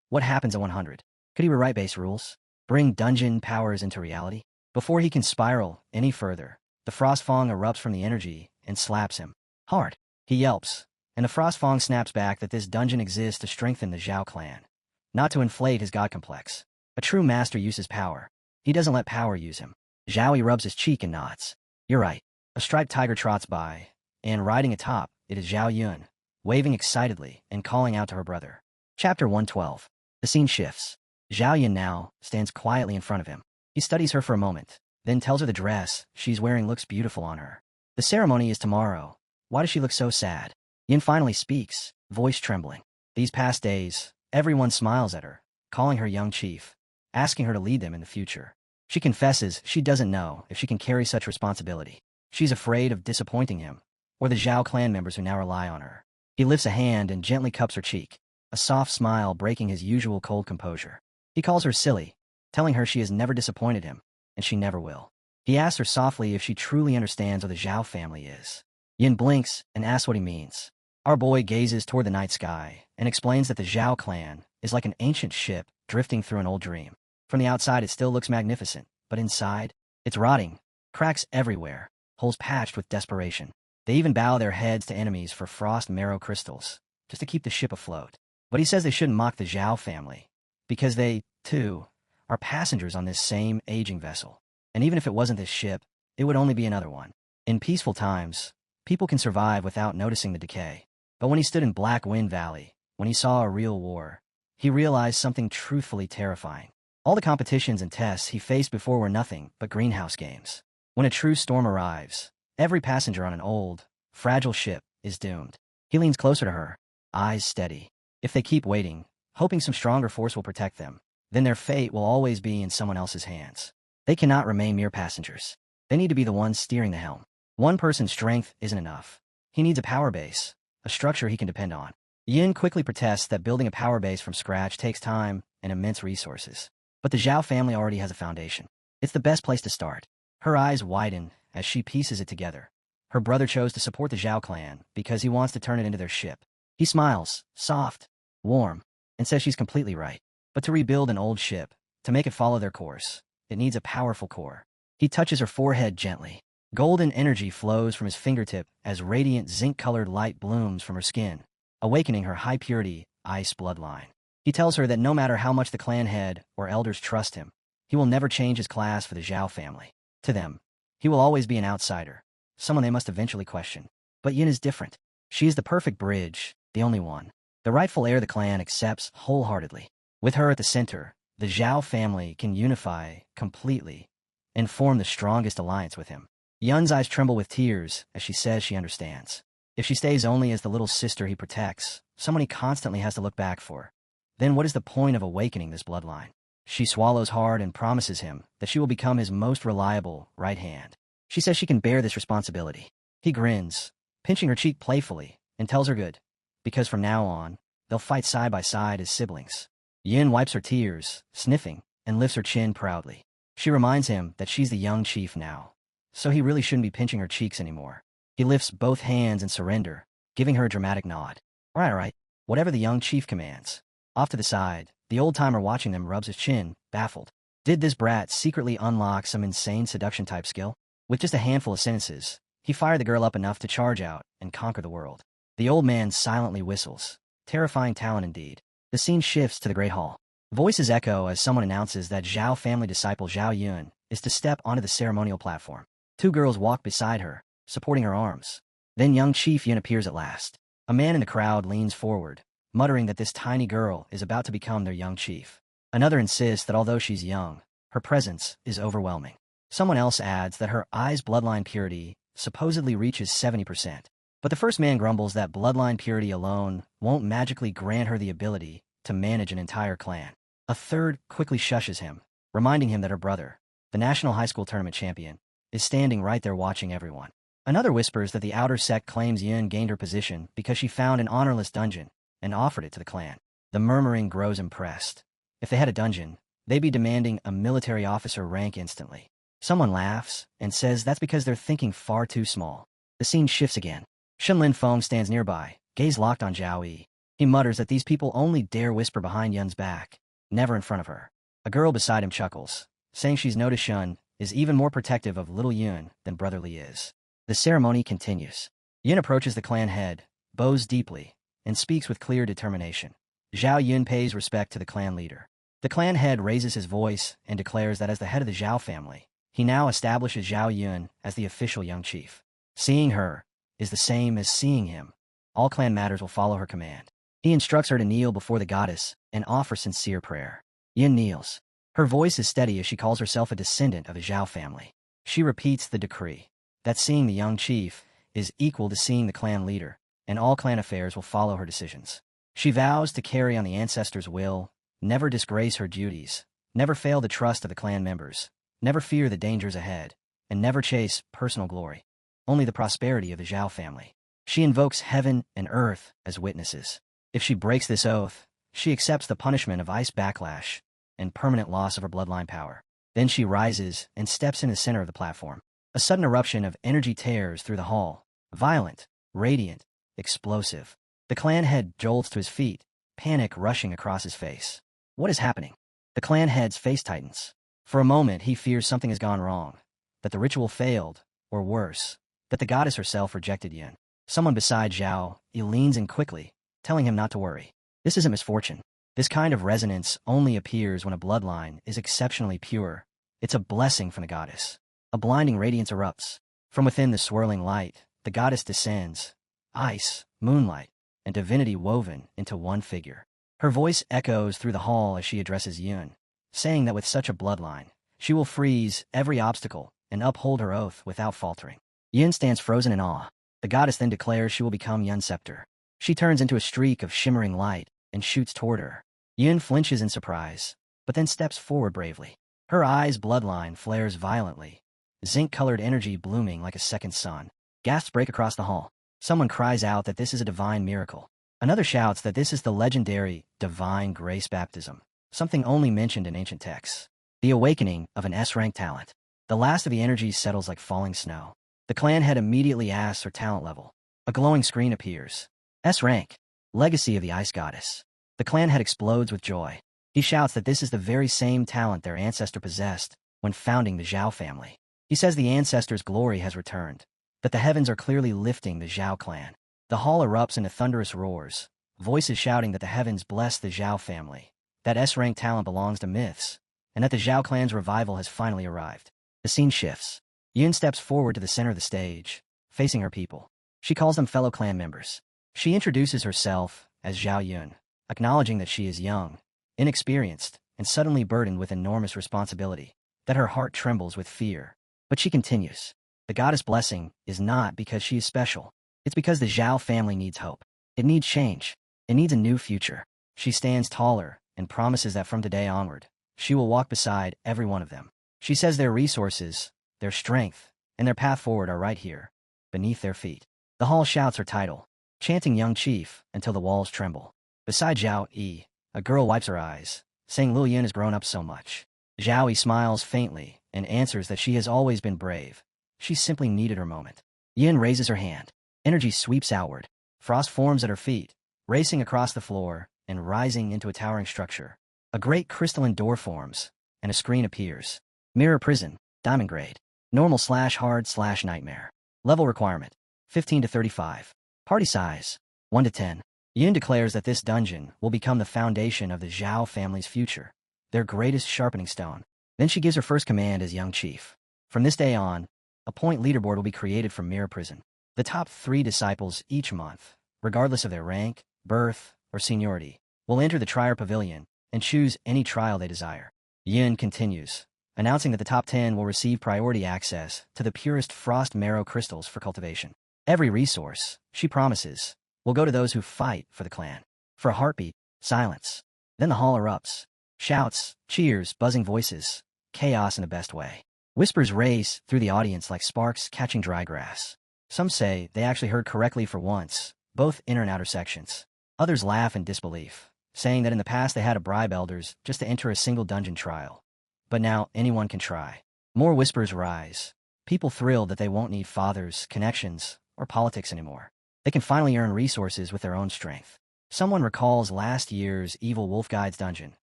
what happens at 100? Could he rewrite base rules? Bring dungeon powers into reality? Before he can spiral any further, the Frostfang erupts from the energy and slaps him hard. He yelps, and the Frostfang snaps back that this dungeon exists to strengthen the Zhao clan, not to inflate his god complex. A true master uses power. He doesn't let power use him. Zhao rubs his cheek and nods. You're right. A striped tiger trots by, and riding atop, it is Zhao Yun, waving excitedly and calling out to her brother. Chapter 112. The scene shifts. Zhao Yun now stands quietly in front of him. He studies her for a moment, then tells her the dress she's wearing looks beautiful on her. The ceremony is tomorrow. Why does she look so sad? Yin finally speaks, voice trembling. These past days, everyone smiles at her, calling her young chief, asking her to lead them in the future. She confesses she doesn't know if she can carry such responsibility. She's afraid of disappointing him, or the Zhao clan members who now rely on her. He lifts a hand and gently cups her cheek, a soft smile breaking his usual cold composure. He calls her silly, telling her she has never disappointed him, and she never will. He asks her softly if she truly understands what the Zhao family is. Yin blinks and asks what he means. Our boy gazes toward the night sky and explains that the Zhao clan is like an ancient ship drifting through an old dream. From the outside it still looks magnificent, but inside, it's rotting, cracks everywhere, holes patched with desperation. They even bow their heads to enemies for frost marrow crystals, just to keep the ship afloat. But he says they shouldn't mock the Zhao family, because they, too, are passengers on this same aging vessel. And even if it wasn't this ship, it would only be another one. In peaceful times, people can survive without noticing the decay. But when he stood in Black Wind Valley, when he saw a real war, he realized something truthfully terrifying. All the competitions and tests he faced before were nothing but greenhouse games. When a true storm arrives, every passenger on an old, fragile ship is doomed. He leans closer to her, eyes steady. If they keep waiting, hoping some stronger force will protect them, then their fate will always be in someone else's hands. They cannot remain mere passengers. They need to be the ones steering the helm. One person's strength isn't enough. He needs a power base, a structure he can depend on. Yin quickly protests that building a power base from scratch takes time and immense resources. But the Zhao family already has a foundation. It's the best place to start. Her eyes widen as she pieces it together. Her brother chose to support the Zhao clan because he wants to turn it into their ship. He smiles, soft, warm, and says she's completely right. But to rebuild an old ship, to make it follow their course, it needs a powerful core. He touches her forehead gently. Golden energy flows from his fingertip as radiant zinc-colored light blooms from her skin, awakening her high-purity ice bloodline. He tells her that no matter how much the clan head or elders trust him, he will never change his class for the Zhao family. To them, he will always be an outsider, someone they must eventually question. But Yin is different. She is the perfect bridge, the only one. The rightful heir the clan accepts wholeheartedly. With her at the center, the Zhao family can unify completely and form the strongest alliance with him. Yun's eyes tremble with tears as she says she understands. If she stays only as the little sister he protects, someone he constantly has to look back for, then what is the point of awakening this bloodline? She swallows hard and promises him that she will become his most reliable right hand. She says she can bear this responsibility. He grins, pinching her cheek playfully, and tells her good, because from now on, they'll fight side by side as siblings. Yin wipes her tears, sniffing, and lifts her chin proudly. She reminds him that she's the young chief now, so he really shouldn't be pinching her cheeks anymore. He lifts both hands in surrender, giving her a dramatic nod. All right, whatever the young chief commands. Off to the side, the old-timer watching them rubs his chin, baffled. Did this brat secretly unlock some insane seduction-type skill? With just a handful of sentences, he fired the girl up enough to charge out and conquer the world. The old man silently whistles. Terrifying talent indeed. The scene shifts to the Great Hall. Voices echo as someone announces that Zhao family disciple Zhao Yun is to step onto the ceremonial platform. Two girls walk beside her, supporting her arms. Then young Chief Yun appears at last. A man in the crowd leans forward, muttering that this tiny girl is about to become their young chief. Another insists that although she's young, her presence is overwhelming. Someone else adds that her eye's bloodline purity supposedly reaches 70%. But the first man grumbles that bloodline purity alone won't magically grant her the ability to manage an entire clan. A third quickly shushes him, reminding him that her brother, the national high school tournament champion, is standing right there watching everyone. Another whispers that the outer sect claims Yun gained her position because she found an honorless dungeon and offered it to the clan. The murmuring grows impressed. If they had a dungeon, they'd be demanding a military officer rank instantly. Someone laughs and says that's because they're thinking far too small. The scene shifts again. Shenlin Feng stands nearby, gaze locked on Zhao Yi. He mutters that these people only dare whisper behind Yun's back, never in front of her. A girl beside him chuckles, saying she's noticed Yun is even more protective of little Yun than Brother Li is. The ceremony continues. Yun approaches the clan head, bows deeply, and speaks with clear determination. Zhao Yun pays respect to the clan leader. The clan head raises his voice and declares that as the head of the Zhao family, he now establishes Zhao Yun as the official young chief. Seeing her is the same as seeing him. All clan matters will follow her command. He instructs her to kneel before the goddess and offer sincere prayer. Yun kneels. Her voice is steady as she calls herself a descendant of the Zhao family. She repeats the decree that seeing the young chief is equal to seeing the clan leader, and all clan affairs will follow her decisions. She vows to carry on the ancestors' will, never disgrace her duties, never fail the trust of the clan members, never fear the dangers ahead, and never chase personal glory, only the prosperity of the Zhao family. She invokes heaven and earth as witnesses. If she breaks this oath, she accepts the punishment of ice backlash and permanent loss of her bloodline power. Then she rises and steps in the center of the platform. A sudden eruption of energy tears through the hall, violent, radiant, explosive. The clan head jolts to his feet, panic rushing across his face. What is happening? The clan head's face tightens. For a moment, he fears something has gone wrong, that the ritual failed, or worse, that the goddess herself rejected Yun. Someone beside Zhao Yi leans in quickly, telling him not to worry. This isn't misfortune. This kind of resonance only appears when a bloodline is exceptionally pure. It's a blessing from the goddess. A blinding radiance erupts. From within the swirling light, the goddess descends, ice, moonlight, and divinity woven into one figure. Her voice echoes through the hall as she addresses Yun, saying that with such a bloodline, she will freeze every obstacle and uphold her oath without faltering. Yun stands frozen in awe. The goddess then declares she will become Yun's scepter. She turns into a streak of shimmering light and shoots toward her. Yun flinches in surprise, but then steps forward bravely. Her eyes' bloodline flares violently, zinc-colored energy blooming like a second sun. Gasps break across the hall. Someone cries out that this is a divine miracle. Another shouts that this is the legendary divine grace baptism, something only mentioned in ancient texts. The awakening of an S-rank talent. The last of the energies settles like falling snow. The clan head immediately asks her talent level. A glowing screen appears. S-rank. Legacy of the Ice Goddess. The clan head explodes with joy. He shouts that this is the very same talent their ancestor possessed when founding the Zhao family. He says the ancestor's glory has returned, that the heavens are clearly lifting the Zhao clan. The hall erupts into thunderous roars, voices shouting that the heavens bless the Zhao family, that S-rank talent belongs to myths, and that the Zhao clan's revival has finally arrived. The scene shifts. Yun steps forward to the center of the stage, facing her people. She calls them fellow clan members. She introduces herself as Zhao Yun, acknowledging that she is young, inexperienced, and suddenly burdened with enormous responsibility, that her heart trembles with fear. But she continues. The goddess' blessing is not because she is special. It's because the Zhao family needs hope. It needs change. It needs a new future. She stands taller and promises that from today onward, she will walk beside every one of them. She says their resources, their strength, and their path forward are right here, beneath their feet. The hall shouts her title, chanting young chief until the walls tremble. Beside Zhao Yi, a girl wipes her eyes, saying Lil Yun has grown up so much. Zhao Yi smiles faintly and answers that she has always been brave. She simply needed her moment. Yin raises her hand. Energy sweeps outward. Frost forms at her feet, racing across the floor and rising into a towering structure. A great crystalline door forms, and a screen appears. Mirror prison, diamond grade. Normal/hard/nightmare. Level requirement, 15 to 35. Party size, 1 to 10. Yin declares that this dungeon will become the foundation of the Zhao family's future, their greatest sharpening stone. Then she gives her first command as young chief. From this day on, a point leaderboard will be created from Mirror Prison. The top 3 disciples each month, regardless of their rank, birth, or seniority, will enter the Trier Pavilion and choose any trial they desire. Yin continues, announcing that the top 10 will receive priority access to the purest frost marrow crystals for cultivation. Every resource, she promises, will go to those who fight for the clan. For a heartbeat, silence. Then the hall erupts. Shouts, cheers, buzzing voices, chaos in the best way. Whispers race through the audience like sparks catching dry grass. Some say they actually heard correctly for once, both inner and outer sections. Others laugh in disbelief, saying that in the past they had to bribe elders just to enter a single dungeon trial. But now anyone can try. More whispers rise. People thrilled that they won't need fathers, connections, or politics anymore. They can finally earn resources with their own strength. Someone recalls last year's Evil Wolf Guide's dungeon,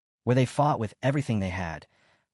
where they fought with everything they had,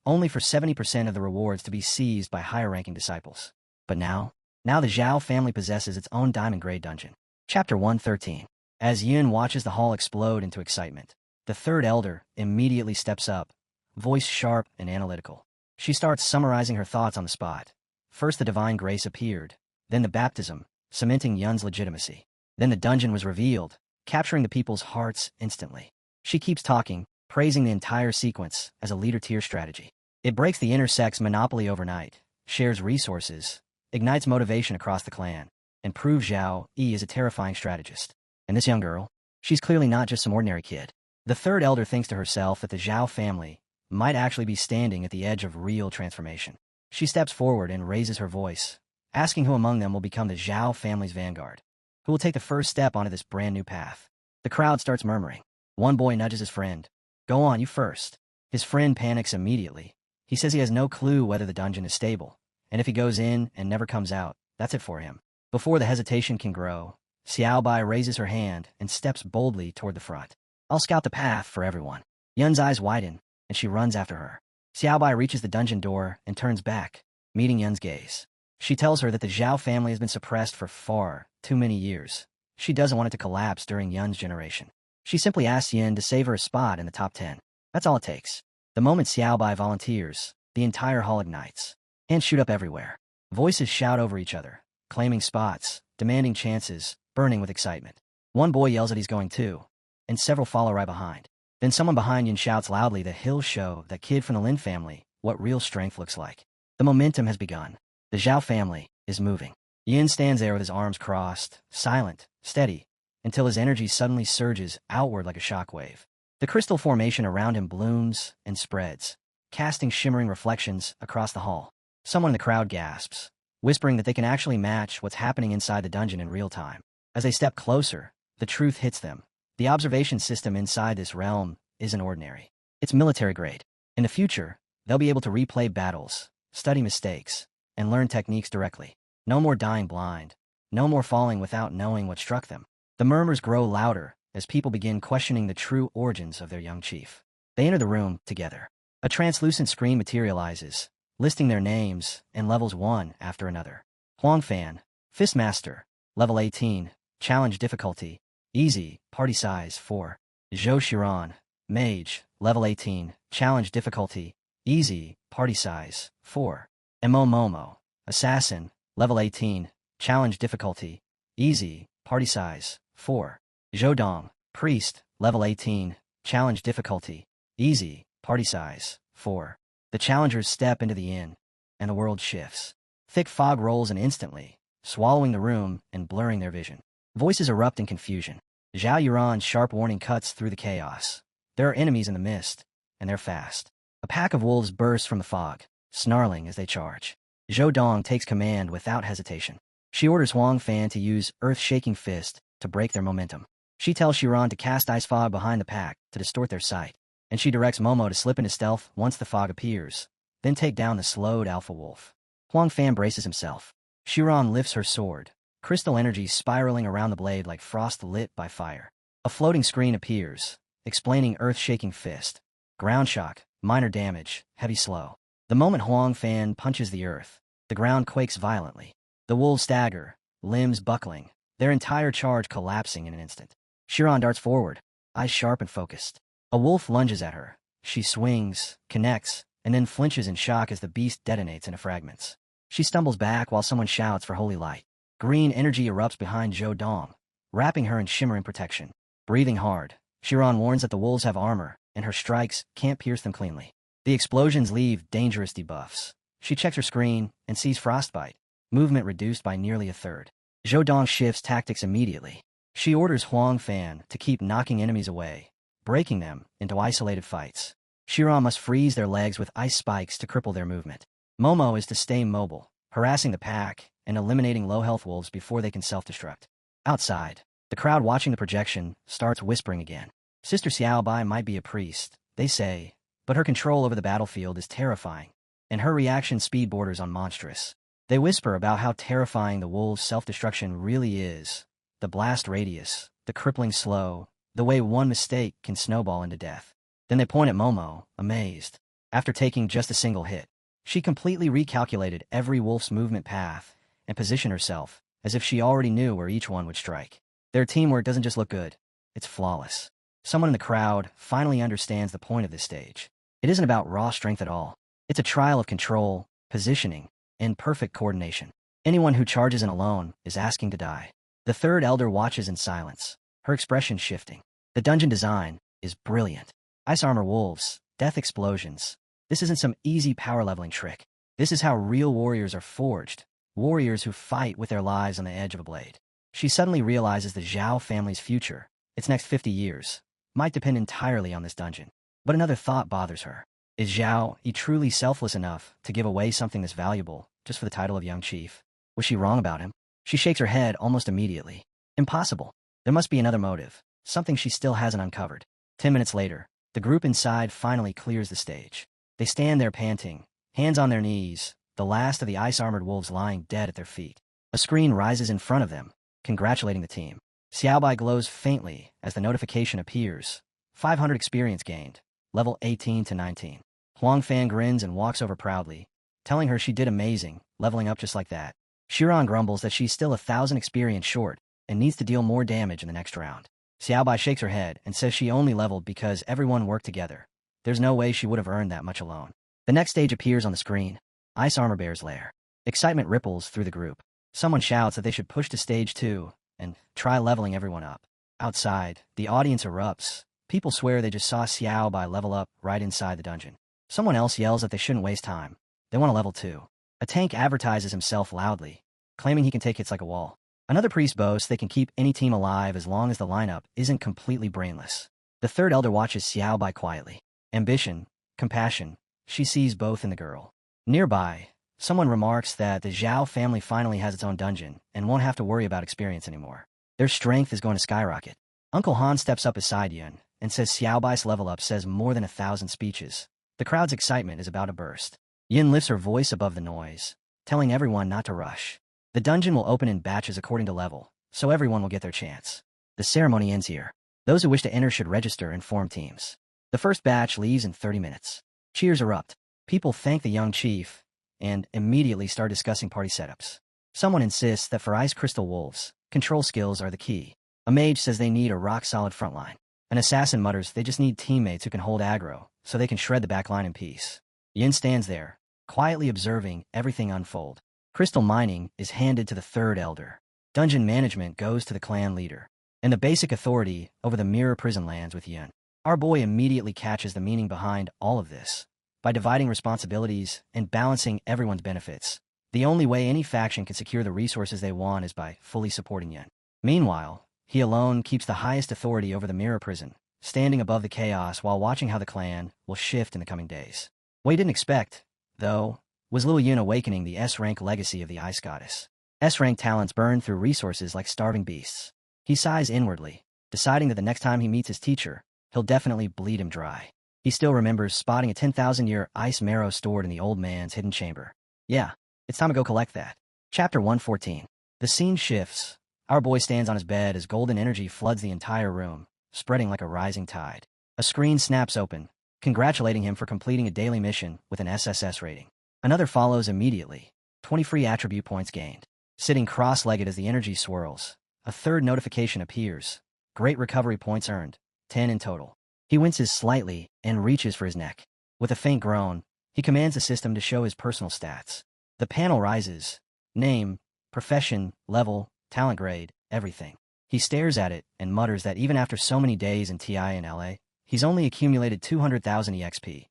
only for 70% of the rewards to be seized by higher-ranking disciples. But now the Zhao family possesses its own diamond-grade dungeon. Chapter 113. As Yin watches the hall explode into excitement, the third elder immediately steps up, voice sharp and analytical. She starts summarizing her thoughts on the spot. First the divine grace appeared, then the baptism, cementing Yun's legitimacy. Then the dungeon was revealed, capturing the people's hearts instantly. She keeps talking, praising the entire sequence as a leader-tier strategy. It breaks the inner sect's monopoly overnight, shares resources, ignites motivation across the clan, and proves Zhao Yi is a terrifying strategist. And this young girl? She's clearly not just some ordinary kid. The third elder thinks to herself that the Zhao family might actually be standing at the edge of real transformation. She steps forward and raises her voice, asking who among them will become the Zhao family's vanguard. Who will take the first step onto this brand new path? The crowd starts murmuring. One boy nudges his friend. Go on, you first. His friend panics immediately. He says he has no clue whether the dungeon is stable, and if he goes in and never comes out, that's it for him. Before the hesitation can grow, Xiaobai raises her hand and steps boldly toward the front. I'll scout the path for everyone. Yun's eyes widen, and she runs after her. Xiaobai reaches the dungeon door and turns back, meeting Yun's gaze. She tells her that the Zhao family has been suppressed for far too many years. She doesn't want it to collapse during Yun's generation. She simply asks Yin to save her a spot in the top 10. That's all it takes. The moment Xiaobai volunteers, the entire hall ignites. Hands shoot up everywhere. Voices shout over each other, claiming spots, demanding chances, burning with excitement. One boy yells that he's going too, and several follow right behind. Then someone behind Yin shouts loudly that he'll show that kid from the Lin family what real strength looks like. The momentum has begun. The Zhao family is moving. Yin stands there with his arms crossed, silent, steady, until his energy suddenly surges outward like a shockwave. The crystal formation around him blooms and spreads, casting shimmering reflections across the hall. Someone in the crowd gasps, whispering that they can actually match what's happening inside the dungeon in real time. As they step closer, the truth hits them. The observation system inside this realm isn't ordinary. It's military grade. In the future, they'll be able to replay battles, study mistakes, and learn techniques directly. No more dying blind. No more falling without knowing what struck them. The murmurs grow louder as people begin questioning the true origins of their young chief. They enter the room together. A translucent screen materializes, listing their names and levels one after another. Huangfan, Fistmaster, level 18, challenge difficulty, easy, party size 4. Zhou Shiran, Mage, level 18, challenge difficulty, easy, party size 4. Mo Momo, Assassin, level 18, challenge difficulty, easy, party size 4. Zhou Dong, Priest, level 18, challenge difficulty, easy, party size 4. The challengers step into the inn, and the world shifts. Thick fog rolls in instantly, swallowing the room and blurring their vision. Voices erupt in confusion. Zhao Yuran's sharp warning cuts through the chaos. There are enemies in the mist, and they're fast. A pack of wolves bursts from the fog, snarling as they charge. Zhou Dong takes command without hesitation. She orders Huang Fan to use Earth-Shaking Fist to break their momentum. She tells Shiran to cast ice fog behind the pack to distort their sight, and she directs Momo to slip into stealth once the fog appears, then take down the slowed alpha wolf. Huang Fan braces himself. Shiran lifts her sword, crystal energy spiraling around the blade like frost lit by fire. A floating screen appears, explaining Earth-Shaking Fist. Ground shock, minor damage, heavy slow. The moment Huang Fan punches the earth, the ground quakes violently. The wolves stagger, limbs buckling, their entire charge collapsing in an instant. Shiran darts forward, eyes sharp and focused. A wolf lunges at her. She swings, connects, and then flinches in shock as the beast detonates into fragments. She stumbles back while someone shouts for holy light. Green energy erupts behind Zhou Dong, wrapping her in shimmering protection. Breathing hard, Shiran warns that the wolves have armor, and her strikes can't pierce them cleanly. The explosions leave dangerous debuffs. She checks her screen and sees frostbite, movement reduced by nearly a third. Zhou Dong shifts tactics immediately. She orders Huang Fan to keep knocking enemies away, breaking them into isolated fights. Shiran must freeze their legs with ice spikes to cripple their movement. Momo is to stay mobile, harassing the pack and eliminating low-health wolves before they can self-destruct. Outside, the crowd watching the projection starts whispering again. Sister Xiaobai might be a priest, they say, but her control over the battlefield is terrifying, and her reaction speed borders on monstrous. They whisper about how terrifying the wolves' self-destruction really is, the blast radius, the crippling slow, the way one mistake can snowball into death. Then they point at Momo, amazed. After taking just a single hit, she completely recalculated every wolf's movement path and positioned herself as if she already knew where each one would strike. Their teamwork doesn't just look good, it's flawless. Someone in the crowd finally understands the point of this stage. It isn't about raw strength at all. It's a trial of control, positioning, and perfect coordination. Anyone who charges in alone is asking to die. The third elder watches in silence, her expression shifting. The dungeon design is brilliant. Ice armor wolves, death explosions. This isn't some easy power leveling trick. This is how real warriors are forged. Warriors who fight with their lives on the edge of a blade. She suddenly realizes the Zhao family's future, its next 50 years, might depend entirely on this dungeon. But another thought bothers her. Is Zhao truly selfless enough to give away something this valuable just for the title of young chief? Was she wrong about him? She shakes her head almost immediately. Impossible. There must be another motive, something she still hasn't uncovered. 10 minutes later, the group inside finally clears the stage. They stand there panting, hands on their knees, the last of the ice-armored wolves lying dead at their feet. A screen rises in front of them, congratulating the team. Xiaobai glows faintly as the notification appears. 500 experience gained, level 18 to 19. Huang Fan grins and walks over proudly, telling her she did amazing, leveling up just like that. Shiran grumbles that she's still 1,000 experience short and needs to deal more damage in the next round. Xiaobai shakes her head and says she only leveled because everyone worked together. There's no way she would have earned that much alone. The next stage appears on the screen. Ice Armor Bear's lair. Excitement ripples through the group. Someone shouts that they should push to stage 2 and try leveling everyone up. Outside, the audience erupts. People swear they just saw Xiaobai level up right inside the dungeon. Someone else yells that they shouldn't waste time. They want to level too. A tank advertises himself loudly, claiming he can take hits like a wall. Another priest boasts they can keep any team alive as long as the lineup isn't completely brainless. The third elder watches Xiaobai quietly. Ambition, compassion, she sees both in the girl. Nearby, someone remarks that the Zhao family finally has its own dungeon and won't have to worry about experience anymore. Their strength is going to skyrocket. Uncle Han steps up beside Yun and says Xiaobai's level up says more than 1,000 speeches. The crowd's excitement is about to burst. Yin lifts her voice above the noise, telling everyone not to rush. The dungeon will open in batches according to level, so everyone will get their chance. The ceremony ends here. Those who wish to enter should register and form teams. The first batch leaves in 30 minutes. Cheers erupt. People thank the young chief and immediately start discussing party setups. Someone insists that for Ice Crystal Wolves, control skills are the key. A mage says they need a rock-solid frontline. An assassin mutters they just need teammates who can hold aggro so they can shred the backline in peace. Yin stands there, quietly observing everything unfold. Crystal mining is handed to the third elder. Dungeon management goes to the clan leader. And the basic authority over the mirror prison lands with Yin. Our boy immediately catches the meaning behind all of this. By dividing responsibilities and balancing everyone's benefits, the only way any faction can secure the resources they want is by fully supporting Yin. Meanwhile, he alone keeps the highest authority over the mirror prison, standing above the chaos while watching how the clan will shift in the coming days. What he didn't expect, though, was Lil Yun awakening the S-rank legacy of the Ice Goddess. S-rank talents burn through resources like starving beasts. He sighs inwardly, deciding that the next time he meets his teacher, he'll definitely bleed him dry. He still remembers spotting a 10,000-year ice marrow stored in the old man's hidden chamber. Yeah, it's time to go collect that. Chapter 114. The scene shifts. Our boy stands on his bed as golden energy floods the entire room, spreading like a rising tide. A screen snaps open, congratulating him for completing a daily mission with an SSS rating. Another follows immediately. 20 free attribute points gained. Sitting cross-legged as the energy swirls, a third notification appears. Great recovery points earned. 10 in total. He winces slightly and reaches for his neck. With a faint groan, he commands the system to show his personal stats. The panel rises. Name, profession, level, talent grade, everything. He stares at it and mutters that even after so many days in TI and LA, he's only accumulated 200,000 EXP.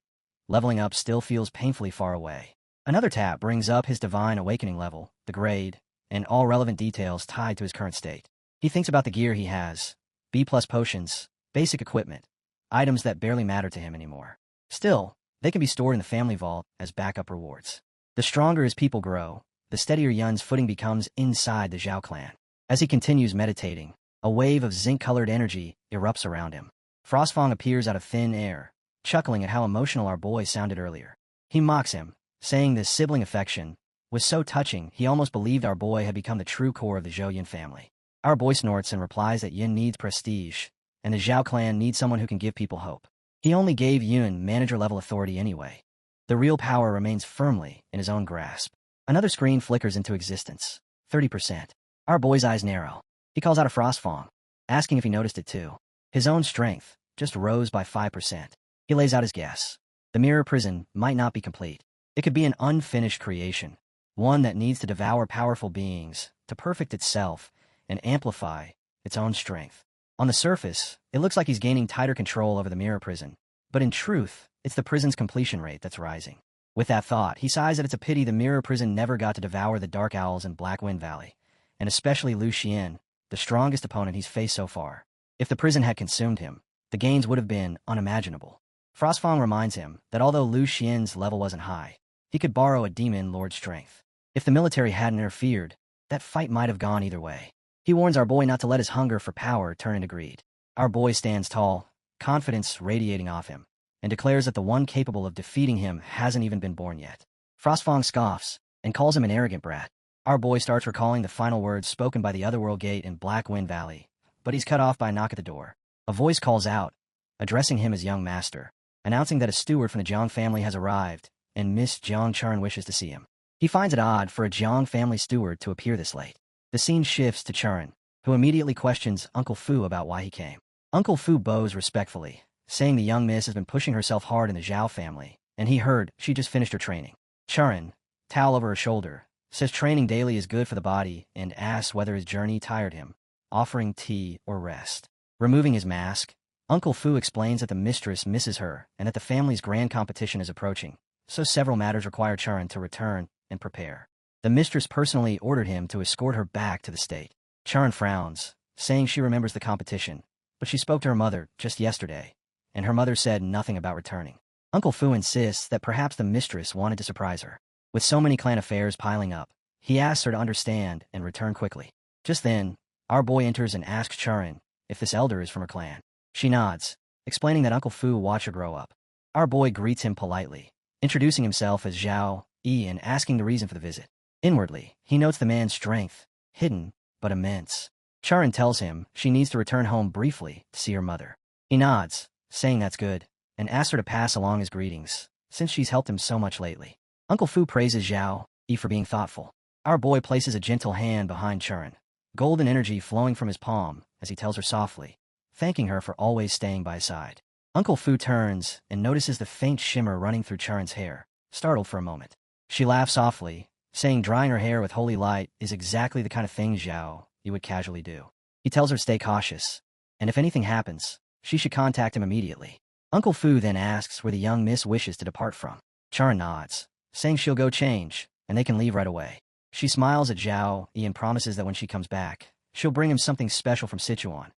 Leveling up still feels painfully far away. Another tab brings up his Divine Awakening level, the grade, and all relevant details tied to his current state. He thinks about the gear he has. B+ potions, basic equipment, items that barely matter to him anymore. Still, they can be stored in the family vault as backup rewards. The stronger his people grow, the steadier Yun's footing becomes inside the Zhao clan. As he continues meditating, a wave of zinc-colored energy erupts around him. Frostfang appears out of thin air, chuckling at how emotional our boy sounded earlier. He mocks him, saying this sibling affection was so touching he almost believed our boy had become the true core of the Zhou Yin family. Our boy snorts and replies that Yin needs prestige, and the Zhao clan needs someone who can give people hope. He only gave Yun manager-level authority anyway. The real power remains firmly in his own grasp. Another screen flickers into existence. 30%. Our boy's eyes narrow. He calls out a Frostfang, asking if he noticed it too. His own strength just rose by 5%. He lays out his guess. The mirror prison might not be complete. It could be an unfinished creation, one that needs to devour powerful beings to perfect itself and amplify its own strength. On the surface, it looks like he's gaining tighter control over the mirror prison, but in truth, it's the prison's completion rate that's rising. With that thought, he sighs that it's a pity the mirror prison never got to devour the Dark Owls in Black Wind Valley, and especially Lu Xian, the strongest opponent he's faced so far. If the prison had consumed him, the gains would have been unimaginable. Frostfang reminds him that although Lu Xian's level wasn't high, he could borrow a demon lord's strength. If the military hadn't interfered, that fight might have gone either way. He warns our boy not to let his hunger for power turn into greed. Our boy stands tall, confidence radiating off him, and declares that the one capable of defeating him hasn't even been born yet. Frostfang scoffs and calls him an arrogant brat. Our boy starts recalling the final words spoken by the Otherworld Gate in Black Wind Valley, but he's cut off by a knock at the door. A voice calls out, addressing him as young master, announcing that a steward from the Jiang family has arrived, and Miss Jiang Chuan wishes to see him. He finds it odd for a Jiang family steward to appear this late. The scene shifts to Chuan, who immediately questions Uncle Fu about why he came. Uncle Fu bows respectfully, saying the young miss has been pushing herself hard in the Zhao family, and he heard she just finished her training. Chuan, towel over her shoulder, says training daily is good for the body and asks whether his journey tired him, offering tea or rest. Removing his mask, Uncle Fu explains that the mistress misses her and that the family's grand competition is approaching, so several matters require Chuan to return and prepare. The mistress personally ordered him to escort her back to the state. Chuan frowns, saying she remembers the competition, but she spoke to her mother just yesterday, and her mother said nothing about returning. Uncle Fu insists that perhaps the mistress wanted to surprise her. With so many clan affairs piling up, he asks her to understand and return quickly. Just then, our boy enters and asks Chuan if this elder is from her clan. She nods, explaining that Uncle Fu watched her grow up. Our boy greets him politely, introducing himself as Zhao Yi and asking the reason for the visit. Inwardly, he notes the man's strength, hidden but immense. Chuan tells him she needs to return home briefly to see her mother. He nods, saying that's good, and asks her to pass along his greetings, since she's helped him so much lately. Uncle Fu praises Zhao Yi for being thoughtful. Our boy places a gentle hand behind Chuan, golden energy flowing from his palm as he tells her softly, thanking her for always staying by his side. Uncle Fu turns and notices the faint shimmer running through Chuan's hair, startled for a moment. She laughs softly, saying drying her hair with holy light is exactly the kind of thing Zhao Yi would casually do. He tells her to stay cautious, and if anything happens, she should contact him immediately. Uncle Fu then asks where the young miss wishes to depart from. Chuan nods, saying she'll go change, and they can leave right away. She smiles at Zhao Yi and promises that when she comes back, she'll bring him something special from Sichuan.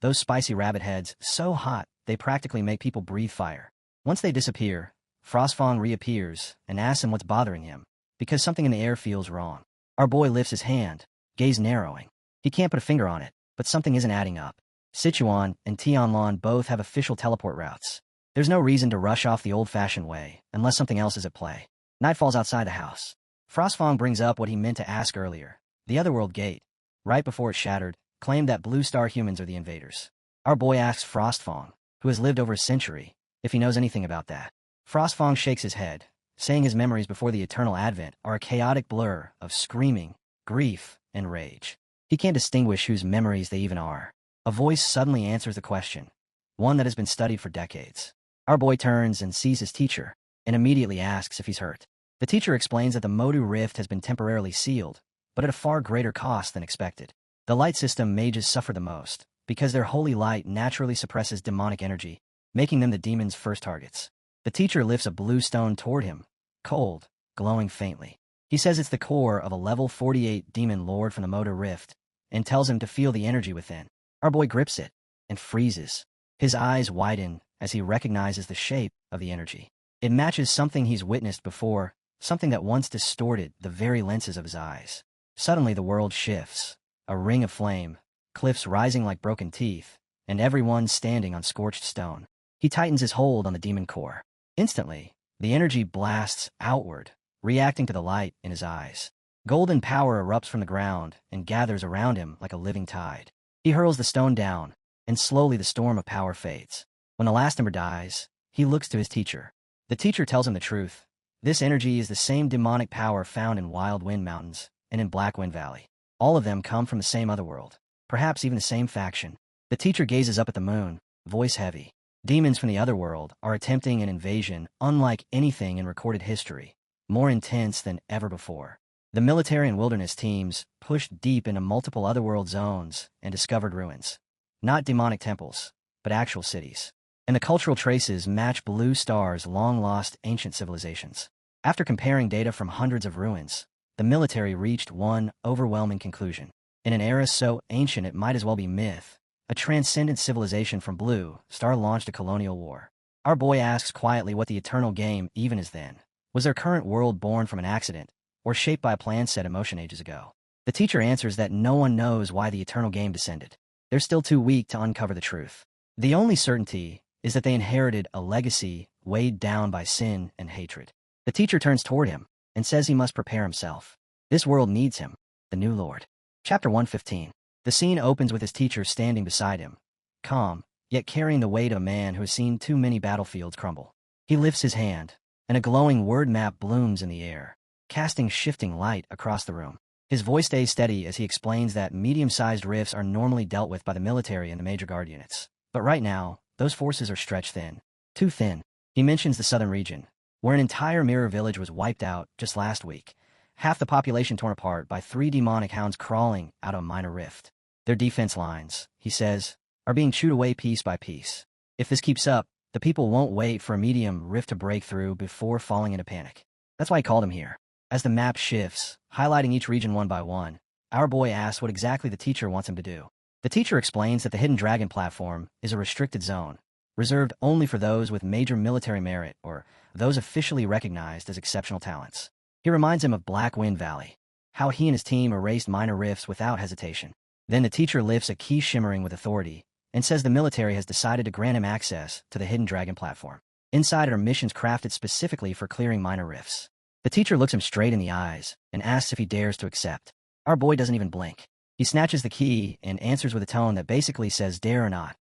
Those spicy rabbit heads, so hot, they practically make people breathe fire. Once they disappear, Frostfang reappears and asks him what's bothering him, because something in the air feels wrong. Our boy lifts his hand, gaze narrowing. He can't put a finger on it, but something isn't adding up. Sichuan and Tianlan both have official teleport routes. There's no reason to rush off the old-fashioned way, unless something else is at play. Night falls outside the house. Frostfang brings up what he meant to ask earlier. The Otherworld Gate, right before it shattered, claimed that Blue Star humans are the invaders. Our boy asks Frostfang, who has lived over a century, if he knows anything about that. Frostfang shakes his head, saying his memories before the Eternal Advent are a chaotic blur of screaming, grief, and rage. He can't distinguish whose memories they even are. A voice suddenly answers the question, one that has been studied for decades. Our boy turns and sees his teacher, and immediately asks if he's hurt. The teacher explains that the Modu Rift has been temporarily sealed, but at a far greater cost than expected. The light system mages suffer the most, because their holy light naturally suppresses demonic energy, making them the demon's first targets. The teacher lifts a blue stone toward him, cold, glowing faintly. He says it's the core of a level 48 demon lord from the Moda Rift, and tells him to feel the energy within. Our boy grips it, and freezes. His eyes widen, as he recognizes the shape of the energy. It matches something he's witnessed before, something that once distorted the very lenses of his eyes. Suddenly the world shifts. A ring of flame, cliffs rising like broken teeth, and everyone standing on scorched stone. He tightens his hold on the demon core. Instantly, the energy blasts outward, reacting to the light in his eyes. Golden power erupts from the ground and gathers around him like a living tide. He hurls the stone down, and slowly the storm of power fades. When the last ember dies, he looks to his teacher. The teacher tells him the truth. This energy is the same demonic power found in Wild Wind Mountains and in Black Wind Valley. All of them come from the same otherworld, perhaps even the same faction. The teacher gazes up at the moon, voice heavy. Demons from the otherworld are attempting an invasion unlike anything in recorded history, more intense than ever before. The military and wilderness teams pushed deep into multiple otherworld zones and discovered ruins. Not demonic temples, but actual cities. And the cultural traces match Blue Star's long-lost ancient civilizations. After comparing data from hundreds of ruins, the military reached one overwhelming conclusion. In an era so ancient it might as well be myth, a transcendent civilization from Blue Star launched a colonial war. Our boy asks quietly what the eternal game even is then. Was their current world born from an accident, or shaped by a plan set in motion ages ago? The teacher answers that no one knows why the eternal game descended. They're still too weak to uncover the truth. The only certainty is that they inherited a legacy weighed down by sin and hatred. The teacher turns toward him and says he must prepare himself. This world needs him, the new Lord. Chapter 115. The scene opens with his teacher standing beside him, calm, yet carrying the weight of a man who has seen too many battlefields crumble. He lifts his hand, and a glowing word map blooms in the air, casting shifting light across the room. His voice stays steady as he explains that medium-sized rifts are normally dealt with by the military and the major guard units. But right now, those forces are stretched thin. Too thin. He mentions the southern region, where an entire mirror village was wiped out just last week, half the population torn apart by 3 demonic hounds crawling out of a minor rift. Their defense lines, he says, are being chewed away piece by piece. If this keeps up, the people won't wait for a medium rift to break through before falling into panic. That's why he called him here. As the map shifts, highlighting each region one by one, our boy asks what exactly the teacher wants him to do. The teacher explains that the Hidden Dragon platform is a restricted zone, reserved only for those with major military merit or those officially recognized as exceptional talents. He reminds him of Black Wind Valley, how he and his team erased minor rifts without hesitation. Then the teacher lifts a key shimmering with authority and says the military has decided to grant him access to the Hidden Dragon platform. Inside are missions crafted specifically for clearing minor rifts. The teacher looks him straight in the eyes and asks if he dares to accept. Our boy doesn't even blink. He snatches the key and answers with a tone that basically says dare or not.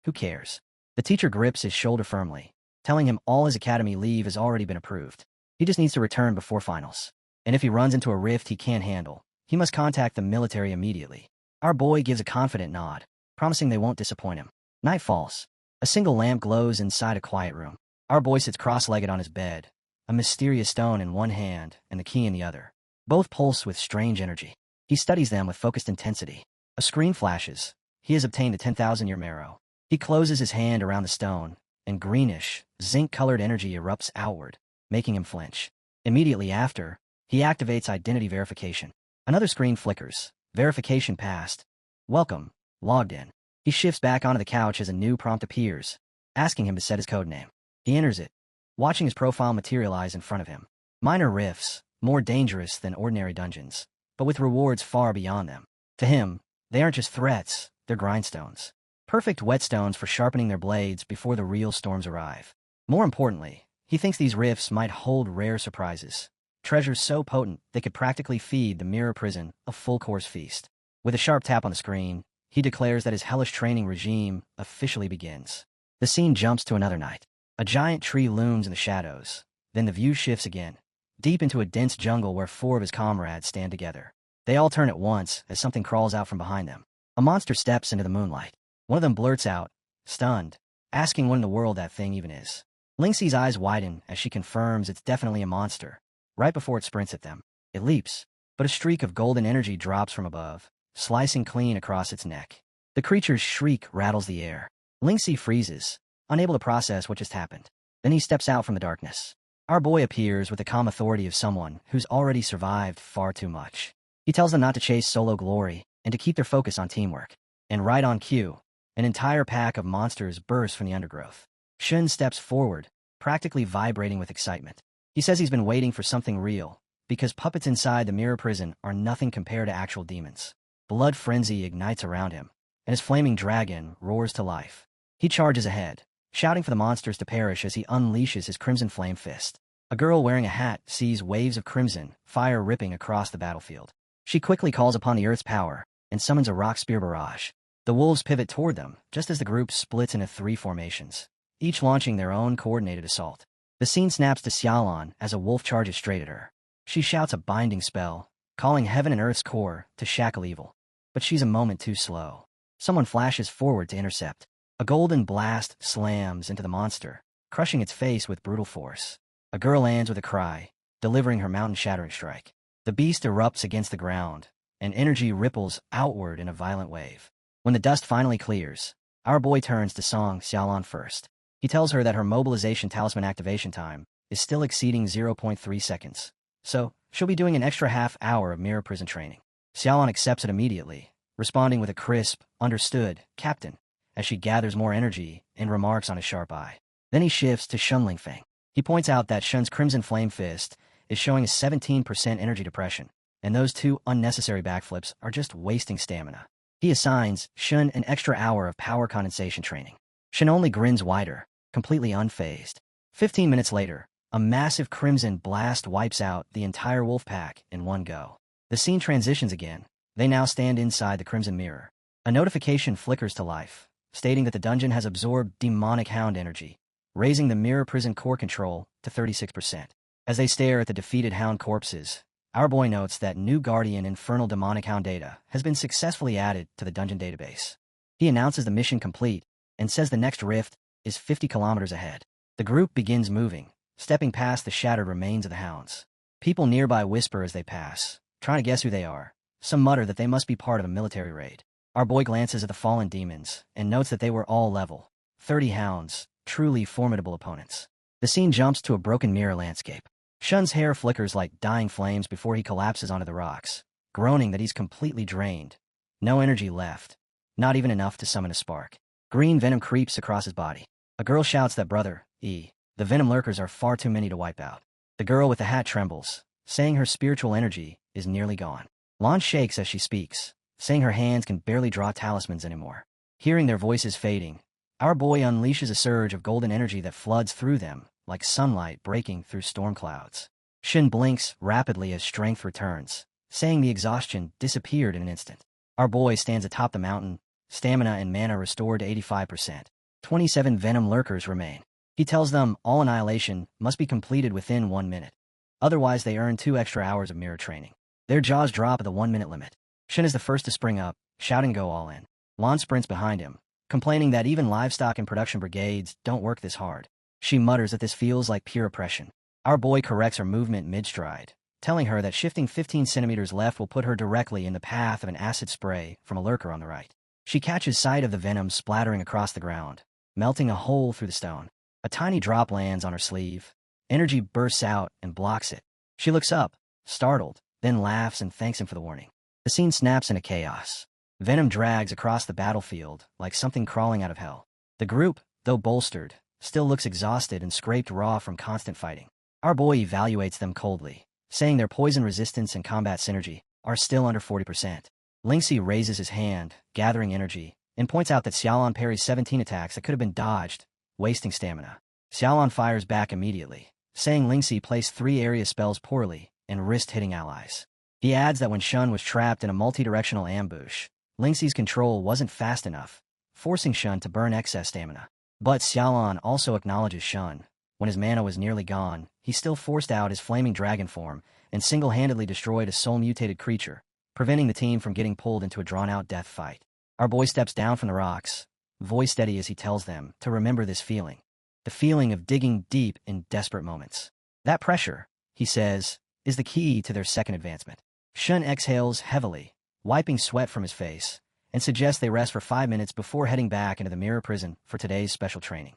Who cares? The teacher grips his shoulder firmly, telling him all his academy leave has already been approved. He just needs to return before finals. And if he runs into a rift he can't handle, he must contact the military immediately. Our boy gives a confident nod, promising they won't disappoint him. Night falls. A single lamp glows inside a quiet room. Our boy sits cross-legged on his bed, a mysterious stone in one hand and the key in the other. Both pulse with strange energy. He studies them with focused intensity. A screen flashes. He has obtained the 10,000-year marrow. He closes his hand around the stone, and greenish, zinc-colored energy erupts outward, making him flinch. Immediately after, he activates identity verification. Another screen flickers. Verification passed. Welcome. Logged in. He shifts back onto the couch as a new prompt appears, asking him to set his code name. He enters it, watching his profile materialize in front of him. Minor rifts, more dangerous than ordinary dungeons, but with rewards far beyond them. To him, they aren't just threats, they're grindstones. Perfect whetstones for sharpening their blades before the real storms arrive. More importantly, he thinks these rifts might hold rare surprises. Treasures so potent they could practically feed the mirror prison a full-course feast. With a sharp tap on the screen, he declares that his hellish training regime officially begins. The scene jumps to another night. A giant tree looms in the shadows. Then the view shifts again, deep into a dense jungle where 4 of his comrades stand together. They all turn at once as something crawls out from behind them. A monster steps into the moonlight. One of them blurts out, stunned, asking what in the world that thing even is. Lingxi's eyes widen as she confirms it's definitely a monster. Right before it sprints at them, it leaps, but a streak of golden energy drops from above, slicing clean across its neck. The creature's shriek rattles the air. Lingxi freezes, unable to process what just happened. Then he steps out from the darkness. Our boy appears with the calm authority of someone who's already survived far too much. He tells them not to chase solo glory and to keep their focus on teamwork. And right on cue, an entire pack of monsters burst from the undergrowth. Shun steps forward, practically vibrating with excitement. He says he's been waiting for something real, because puppets inside the mirror prison are nothing compared to actual demons. Blood frenzy ignites around him, and his flaming dragon roars to life. He charges ahead, shouting for the monsters to perish as he unleashes his crimson flame fist. A girl wearing a hat sees waves of crimson fire ripping across the battlefield. She quickly calls upon the earth's power and summons a rock spear barrage. The wolves pivot toward them, just as the group splits into 3 formations, each launching their own coordinated assault. The scene snaps to Xiaolan as a wolf charges straight at her. She shouts a binding spell, calling heaven and earth's core to shackle evil. But she's a moment too slow. Someone flashes forward to intercept. A golden blast slams into the monster, crushing its face with brutal force. A girl lands with a cry, delivering her mountain-shattering strike. The beast erupts against the ground, and energy ripples outward in a violent wave. When the dust finally clears, our boy turns to Song Xiaolan first. He tells her that her mobilization talisman activation time is still exceeding 0.3 seconds, so she'll be doing an extra half hour of mirror prison training. Xiaolan accepts it immediately, responding with a crisp, "Understood, Captain," as she gathers more energy and remarks on his sharp eye. Then he shifts to Shun Lingfeng. He points out that Shun's Crimson Flame Fist is showing a 17% energy depression, and those 2 unnecessary backflips are just wasting stamina. He assigns Shun an extra hour of power condensation training. Shun only grins wider, completely unfazed. 15 minutes later, a massive crimson blast wipes out the entire wolf pack in one go. The scene transitions again. They now stand inside the crimson mirror. A notification flickers to life, stating that the dungeon has absorbed demonic hound energy, raising the mirror prison core control to 36%. As they stare at the defeated hound corpses, our boy notes that new Guardian Infernal Demonic Hound data has been successfully added to the dungeon database. He announces the mission complete and says the next rift is 50 kilometers ahead. The group begins moving, stepping past the shattered remains of the hounds. People nearby whisper as they pass, trying to guess who they are. Some mutter that they must be part of a military raid. Our boy glances at the fallen demons and notes that they were all level 30 hounds, truly formidable opponents. The scene jumps to a broken mirror landscape. Shun's hair flickers like dying flames before he collapses onto the rocks, groaning that he's completely drained. No energy left, not even enough to summon a spark. Green venom creeps across his body. A girl shouts that the venom lurkers are far too many to wipe out. The girl with the hat trembles, saying her spiritual energy is nearly gone. Lan shakes as she speaks, saying her hands can barely draw talismans anymore. Hearing their voices fading, our boy unleashes a surge of golden energy that floods through them, like sunlight breaking through storm clouds. Shin blinks rapidly as strength returns, saying the exhaustion disappeared in an instant. Our boy stands atop the mountain, stamina and mana restored to 85%. 27 venom lurkers remain. He tells them all annihilation must be completed within 1 minute. Otherwise, they earn 2 extra hours of mirror training. Their jaws drop at the 1-minute limit. Shin is the first to spring up, shouting "Go all in." Lan sprints behind him, complaining that even livestock and production brigades don't work this hard. She mutters that this feels like pure oppression. Our boy corrects her movement mid-stride, telling her that shifting 15 centimeters left will put her directly in the path of an acid spray from a lurker on the right. She catches sight of the venom splattering across the ground, melting a hole through the stone. A tiny drop lands on her sleeve. Energy bursts out and blocks it. She looks up, startled, then laughs and thanks him for the warning. The scene snaps into chaos. Venom drags across the battlefield like something crawling out of hell. The group, though bolstered, still looks exhausted and scraped raw from constant fighting. Our boy evaluates them coldly, saying their poison resistance and combat synergy are still under 40%. Lingxi raises his hand, gathering energy, and points out that Xiaolan parries 17 attacks that could have been dodged, wasting stamina. Xiaolan fires back immediately, saying Lingxi placed 3 area spells poorly and risked hitting allies. He adds that when Shun was trapped in a multi-directional ambush, Lingxi's control wasn't fast enough, forcing Shun to burn excess stamina. But Xiaolan also acknowledges Shun. When his mana was nearly gone, he still forced out his flaming dragon form and single-handedly destroyed a soul-mutated creature, preventing the team from getting pulled into a drawn-out death fight. Our boy steps down from the rocks, voice steady as he tells them to remember this feeling. The feeling of digging deep in desperate moments. That pressure, he says, is the key to their second advancement. Shun exhales heavily, wiping sweat from his face, and suggests they rest for 5 minutes before heading back into the mirror prison for today's special training.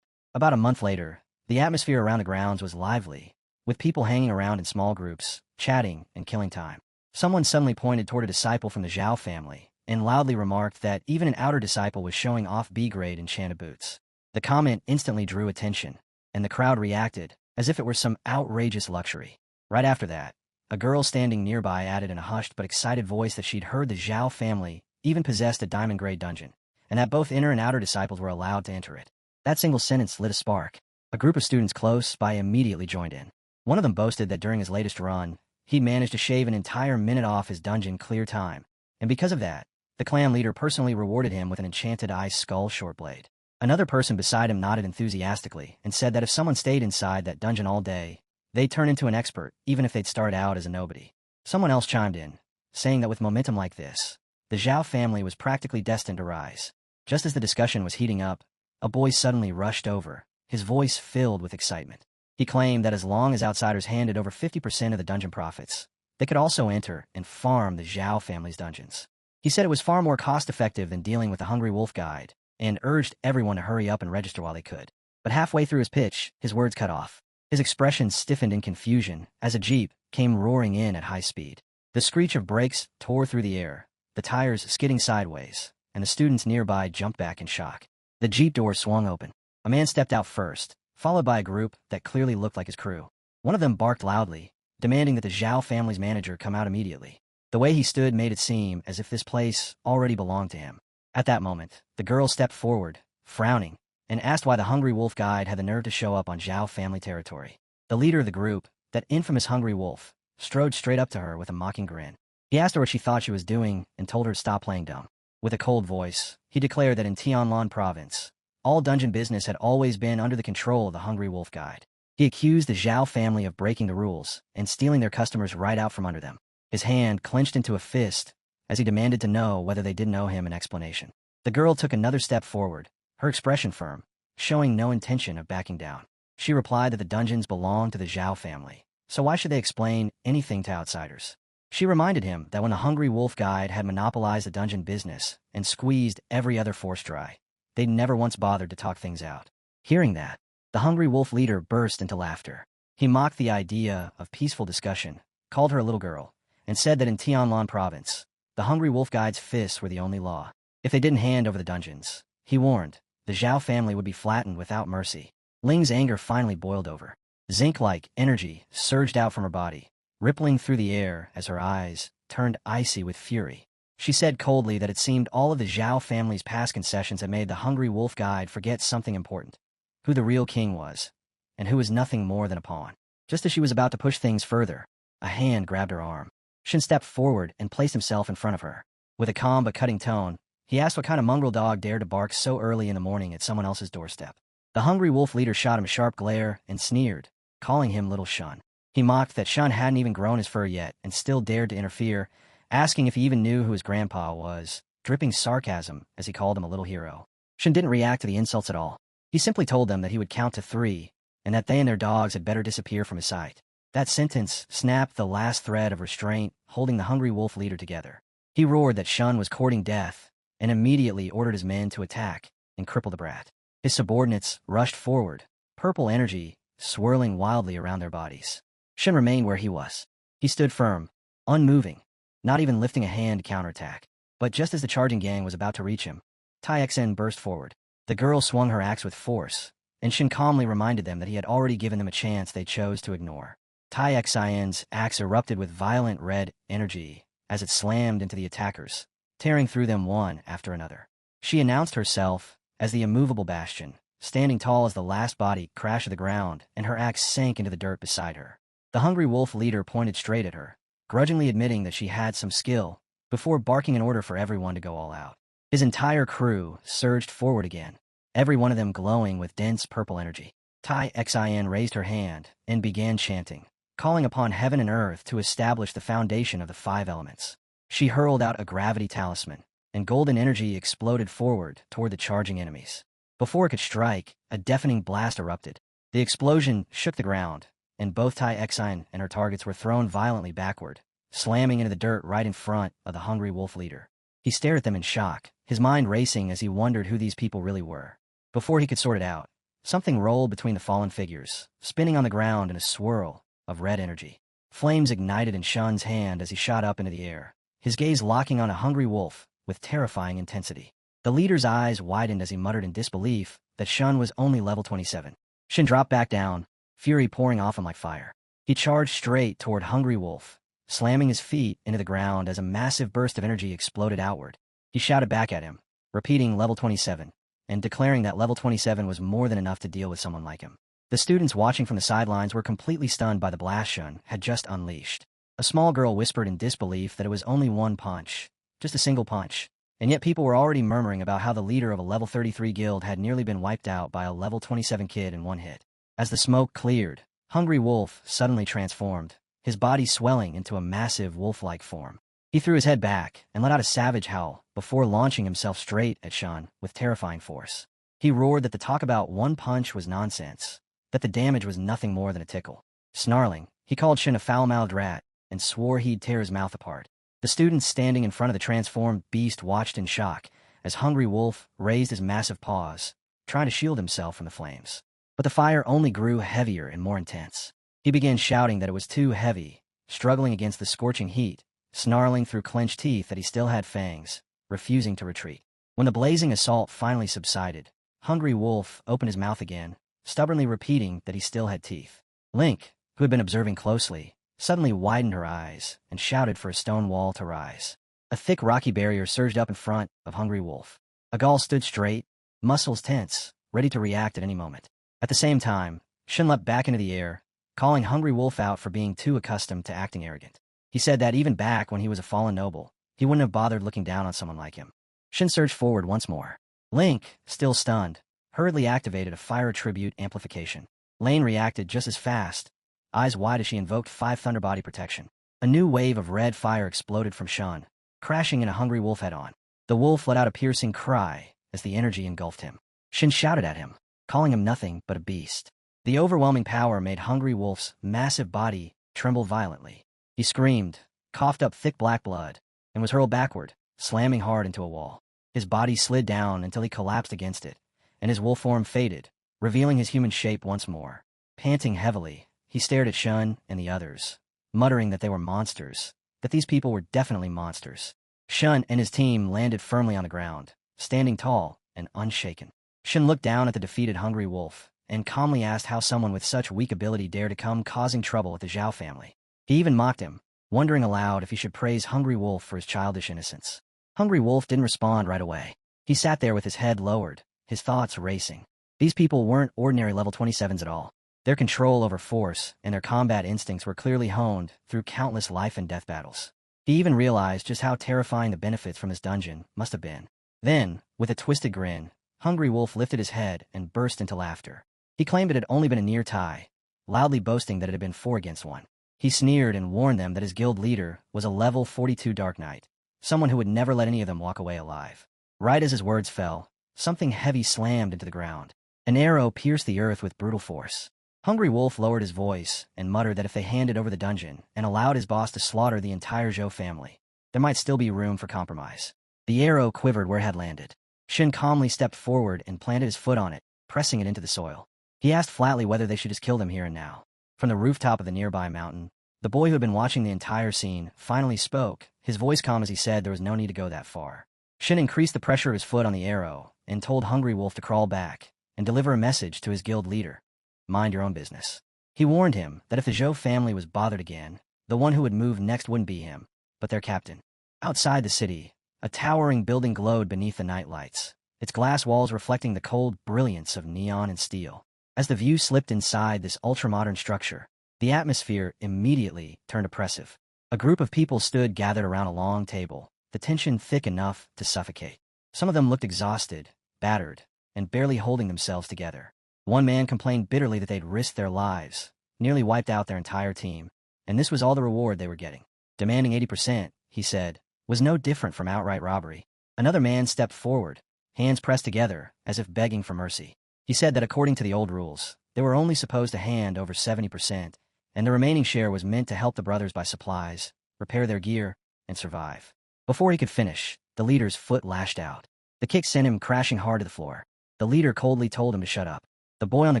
About a month later, the atmosphere around the grounds was lively, with people hanging around in small groups, chatting and killing time. Someone suddenly pointed toward a disciple from the Zhao family and loudly remarked that even an outer disciple was showing off B-grade enchanted boots. The comment instantly drew attention, and the crowd reacted as if it were some outrageous luxury. Right after that, a girl standing nearby added in a hushed but excited voice that she'd heard the Zhao family even possessed a diamond-grade dungeon, and that both inner and outer disciples were allowed to enter it. That single sentence lit a spark. A group of students close by immediately joined in. One of them boasted that during his latest run, he'd managed to shave an entire minute off his dungeon clear time, and because of that, the clan leader personally rewarded him with an enchanted ice skull short blade. Another person beside him nodded enthusiastically and said that if someone stayed inside that dungeon all day, they'd turn into an expert, even if they'd start out as a nobody. Someone else chimed in, saying that with momentum like this, the Zhao family was practically destined to rise. Just as the discussion was heating up, a boy suddenly rushed over, his voice filled with excitement. He claimed that as long as outsiders handed over 50% of the dungeon profits, they could also enter and farm the Zhao family's dungeons. He said it was far more cost-effective than dealing with the Hungry Wolf Guide, and urged everyone to hurry up and register while they could. But halfway through his pitch, his words cut off. His expression stiffened in confusion as a jeep came roaring in at high speed. The screech of brakes tore through the air, the tires skidding sideways, and the students nearby jumped back in shock. The jeep door swung open. A man stepped out first, followed by a group that clearly looked like his crew. One of them barked loudly, demanding that the Zhao family's manager come out immediately. The way he stood made it seem as if this place already belonged to him. At that moment, the girl stepped forward, frowning, and asked why the Hungry Wolf Guide had the nerve to show up on Zhao family territory. The leader of the group, that infamous Hungry Wolf, strode straight up to her with a mocking grin. He asked her what she thought she was doing and told her to stop playing dumb. With a cold voice, he declared that in Tianlan province, all dungeon business had always been under the control of the Hungry Wolf Guide. He accused the Zhao family of breaking the rules and stealing their customers right out from under them. His hand clenched into a fist as he demanded to know whether they didn't owe him an explanation. The girl took another step forward, her expression firm, showing no intention of backing down. She replied that the dungeons belonged to the Zhao family, so why should they explain anything to outsiders? She reminded him that when the Hungry Wolf Guide had monopolized the dungeon business and squeezed every other force dry, they'd never once bothered to talk things out. Hearing that, the Hungry Wolf leader burst into laughter. He mocked the idea of peaceful discussion, called her a little girl, and said that in Tianlan province, the Hungry Wolf Guide's fists were the only law. If they didn't hand over the dungeons, he warned, the Zhao family would be flattened without mercy. Ling's anger finally boiled over. Zinc-like energy surged out from her body, rippling through the air as her eyes turned icy with fury. She said coldly that it seemed all of the Zhao family's past concessions had made the Hungry Wolf Guide forget something important: who the real king was, and who was nothing more than a pawn. Just as she was about to push things further, a hand grabbed her arm. Shin stepped forward and placed himself in front of her. With a calm but cutting tone, he asked what kind of mongrel dog dared to bark so early in the morning at someone else's doorstep. The Hungry Wolf leader shot him a sharp glare and sneered, calling him Little Shun. He mocked that Shun hadn't even grown his fur yet and still dared to interfere, asking if he even knew who his grandpa was, dripping sarcasm as he called him a little hero. Shun didn't react to the insults at all. He simply told them that he would count to 3, and that they and their dogs had better disappear from his sight. That sentence snapped the last thread of restraint holding the Hungry Wolf leader together. He roared that Shun was courting death, and immediately ordered his men to attack and cripple the brat. His subordinates rushed forward, purple energy swirling wildly around their bodies. Shun remained where he was. He stood firm, unmoving, not even lifting a hand to counterattack. But just as the charging gang was about to reach him, Tai Xen burst forward. The girl swung her axe with force, and Shin calmly reminded them that he had already given them a chance they chose to ignore. Tai Xen's axe erupted with violent red energy as it slammed into the attackers, tearing through them one after another. She announced herself as the immovable bastion, standing tall as the last body crashed to the ground, and her axe sank into the dirt beside her. The Hungry Wolf leader pointed straight at her, grudgingly admitting that she had some skill, before barking an order for everyone to go all out. His entire crew surged forward again, every one of them glowing with dense purple energy. Tai Xen raised her hand and began chanting, calling upon heaven and earth to establish the foundation of the 5 elements. She hurled out a gravity talisman, and golden energy exploded forward toward the charging enemies. Before it could strike, a deafening blast erupted. The explosion shook the ground, and both Tai Xen and her targets were thrown violently backward, slamming into the dirt right in front of the Hungry Wolf leader. He stared at them in shock, his mind racing as he wondered who these people really were. Before he could sort it out, something rolled between the fallen figures, spinning on the ground in a swirl of red energy. Flames ignited in Shun's hand as he shot up into the air, his gaze locking on a hungry wolf with terrifying intensity. The leader's eyes widened as he muttered in disbelief that Shun was only level 27. Shin dropped back down, fury pouring off him like fire. He charged straight toward Hungry Wolf, slamming his feet into the ground as a massive burst of energy exploded outward. He shouted back at him, repeating level 27, and declaring that level 27 was more than enough to deal with someone like him. The students watching from the sidelines were completely stunned by the blast Shun had just unleashed. A small girl whispered in disbelief that it was only one punch, just a single punch, and yet people were already murmuring about how the leader of a level 33 guild had nearly been wiped out by a level 27 kid in one hit. As the smoke cleared, Hungry Wolf suddenly transformed, his body swelling into a massive wolf-like form. He threw his head back and let out a savage howl before launching himself straight at Shun with terrifying force. He roared that the talk about one punch was nonsense, that the damage was nothing more than a tickle. Snarling, he called Shin a foul-mouthed rat and swore he'd tear his mouth apart. The students standing in front of the transformed beast watched in shock as Hungry Wolf raised his massive paws, trying to shield himself from the flames. But the fire only grew heavier and more intense. He began shouting that it was too heavy, struggling against the scorching heat, snarling through clenched teeth that he still had fangs, refusing to retreat. When the blazing assault finally subsided, Hungry Wolf opened his mouth again, stubbornly repeating that he still had teeth. Link, who had been observing closely, suddenly widened her eyes and shouted for a stone wall to rise. A thick rocky barrier surged up in front of Hungry Wolf. Agal stood straight, muscles tense, ready to react at any moment. At the same time, Shin leapt back into the air, calling Hungry Wolf out for being too accustomed to acting arrogant. He said that even back when he was a fallen noble, he wouldn't have bothered looking down on someone like him. Shin surged forward once more. Link, still stunned, hurriedly activated a fire attribute amplification. Lane reacted just as fast, eyes wide as she invoked 5 Thunder Body protection. A new wave of red fire exploded from Shun, crashing into Hungry Wolf head-on. The wolf let out a piercing cry as the energy engulfed him. Shin shouted at him, calling him nothing but a beast. The overwhelming power made Hungry Wolf's massive body tremble violently. He screamed, coughed up thick black blood, and was hurled backward, slamming hard into a wall. His body slid down until he collapsed against it, and his wolf form faded, revealing his human shape once more. Panting heavily, he stared at Shun and the others, muttering that they were monsters, that these people were definitely monsters. Shun and his team landed firmly on the ground, standing tall and unshaken. Shun looked down at the defeated Hungry Wolf and calmly asked how someone with such weak ability dared to come causing trouble with the Zhao family. He even mocked him, wondering aloud if he should praise Hungry Wolf for his childish innocence. Hungry Wolf didn't respond right away. He sat there with his head lowered, his thoughts racing. These people weren't ordinary level 27s at all. Their control over force and their combat instincts were clearly honed through countless life and death battles. He even realized just how terrifying the benefits from his dungeon must have been. Then, with a twisted grin, Hungry Wolf lifted his head and burst into laughter. He claimed it had only been a near tie, loudly boasting that it had been 4 against 1. He sneered and warned them that his guild leader was a level 42 Dark Knight, someone who would never let any of them walk away alive. Right as his words fell, something heavy slammed into the ground. An arrow pierced the earth with brutal force. Hungry Wolf lowered his voice and muttered that if they handed over the dungeon and allowed his boss to slaughter the entire Zhou family, there might still be room for compromise. The arrow quivered where it had landed. Shin calmly stepped forward and planted his foot on it, pressing it into the soil. He asked flatly whether they should just kill them here and now. From the rooftop of the nearby mountain, the boy who had been watching the entire scene finally spoke, his voice calm as he said there was no need to go that far. Shin increased the pressure of his foot on the arrow and told Hungry Wolf to crawl back and deliver a message to his guild leader. Mind your own business. He warned him that if the Zhou family was bothered again, the one who would move next wouldn't be him, but their captain. Outside the city, a towering building glowed beneath the night lights, its glass walls reflecting the cold brilliance of neon and steel. As the view slipped inside this ultra-modern structure, the atmosphere immediately turned oppressive. A group of people stood gathered around a long table, the tension thick enough to suffocate. Some of them looked exhausted, battered, and barely holding themselves together. One man complained bitterly that they'd risked their lives, nearly wiped out their entire team, and this was all the reward they were getting. Demanding 80%, he said, was no different from outright robbery. Another man stepped forward, hands pressed together, as if begging for mercy. He said that according to the old rules, they were only supposed to hand over 70%, and the remaining share was meant to help the brothers buy supplies, repair their gear, and survive. Before he could finish, the leader's foot lashed out. The kick sent him crashing hard to the floor. The leader coldly told him to shut up. The boy on the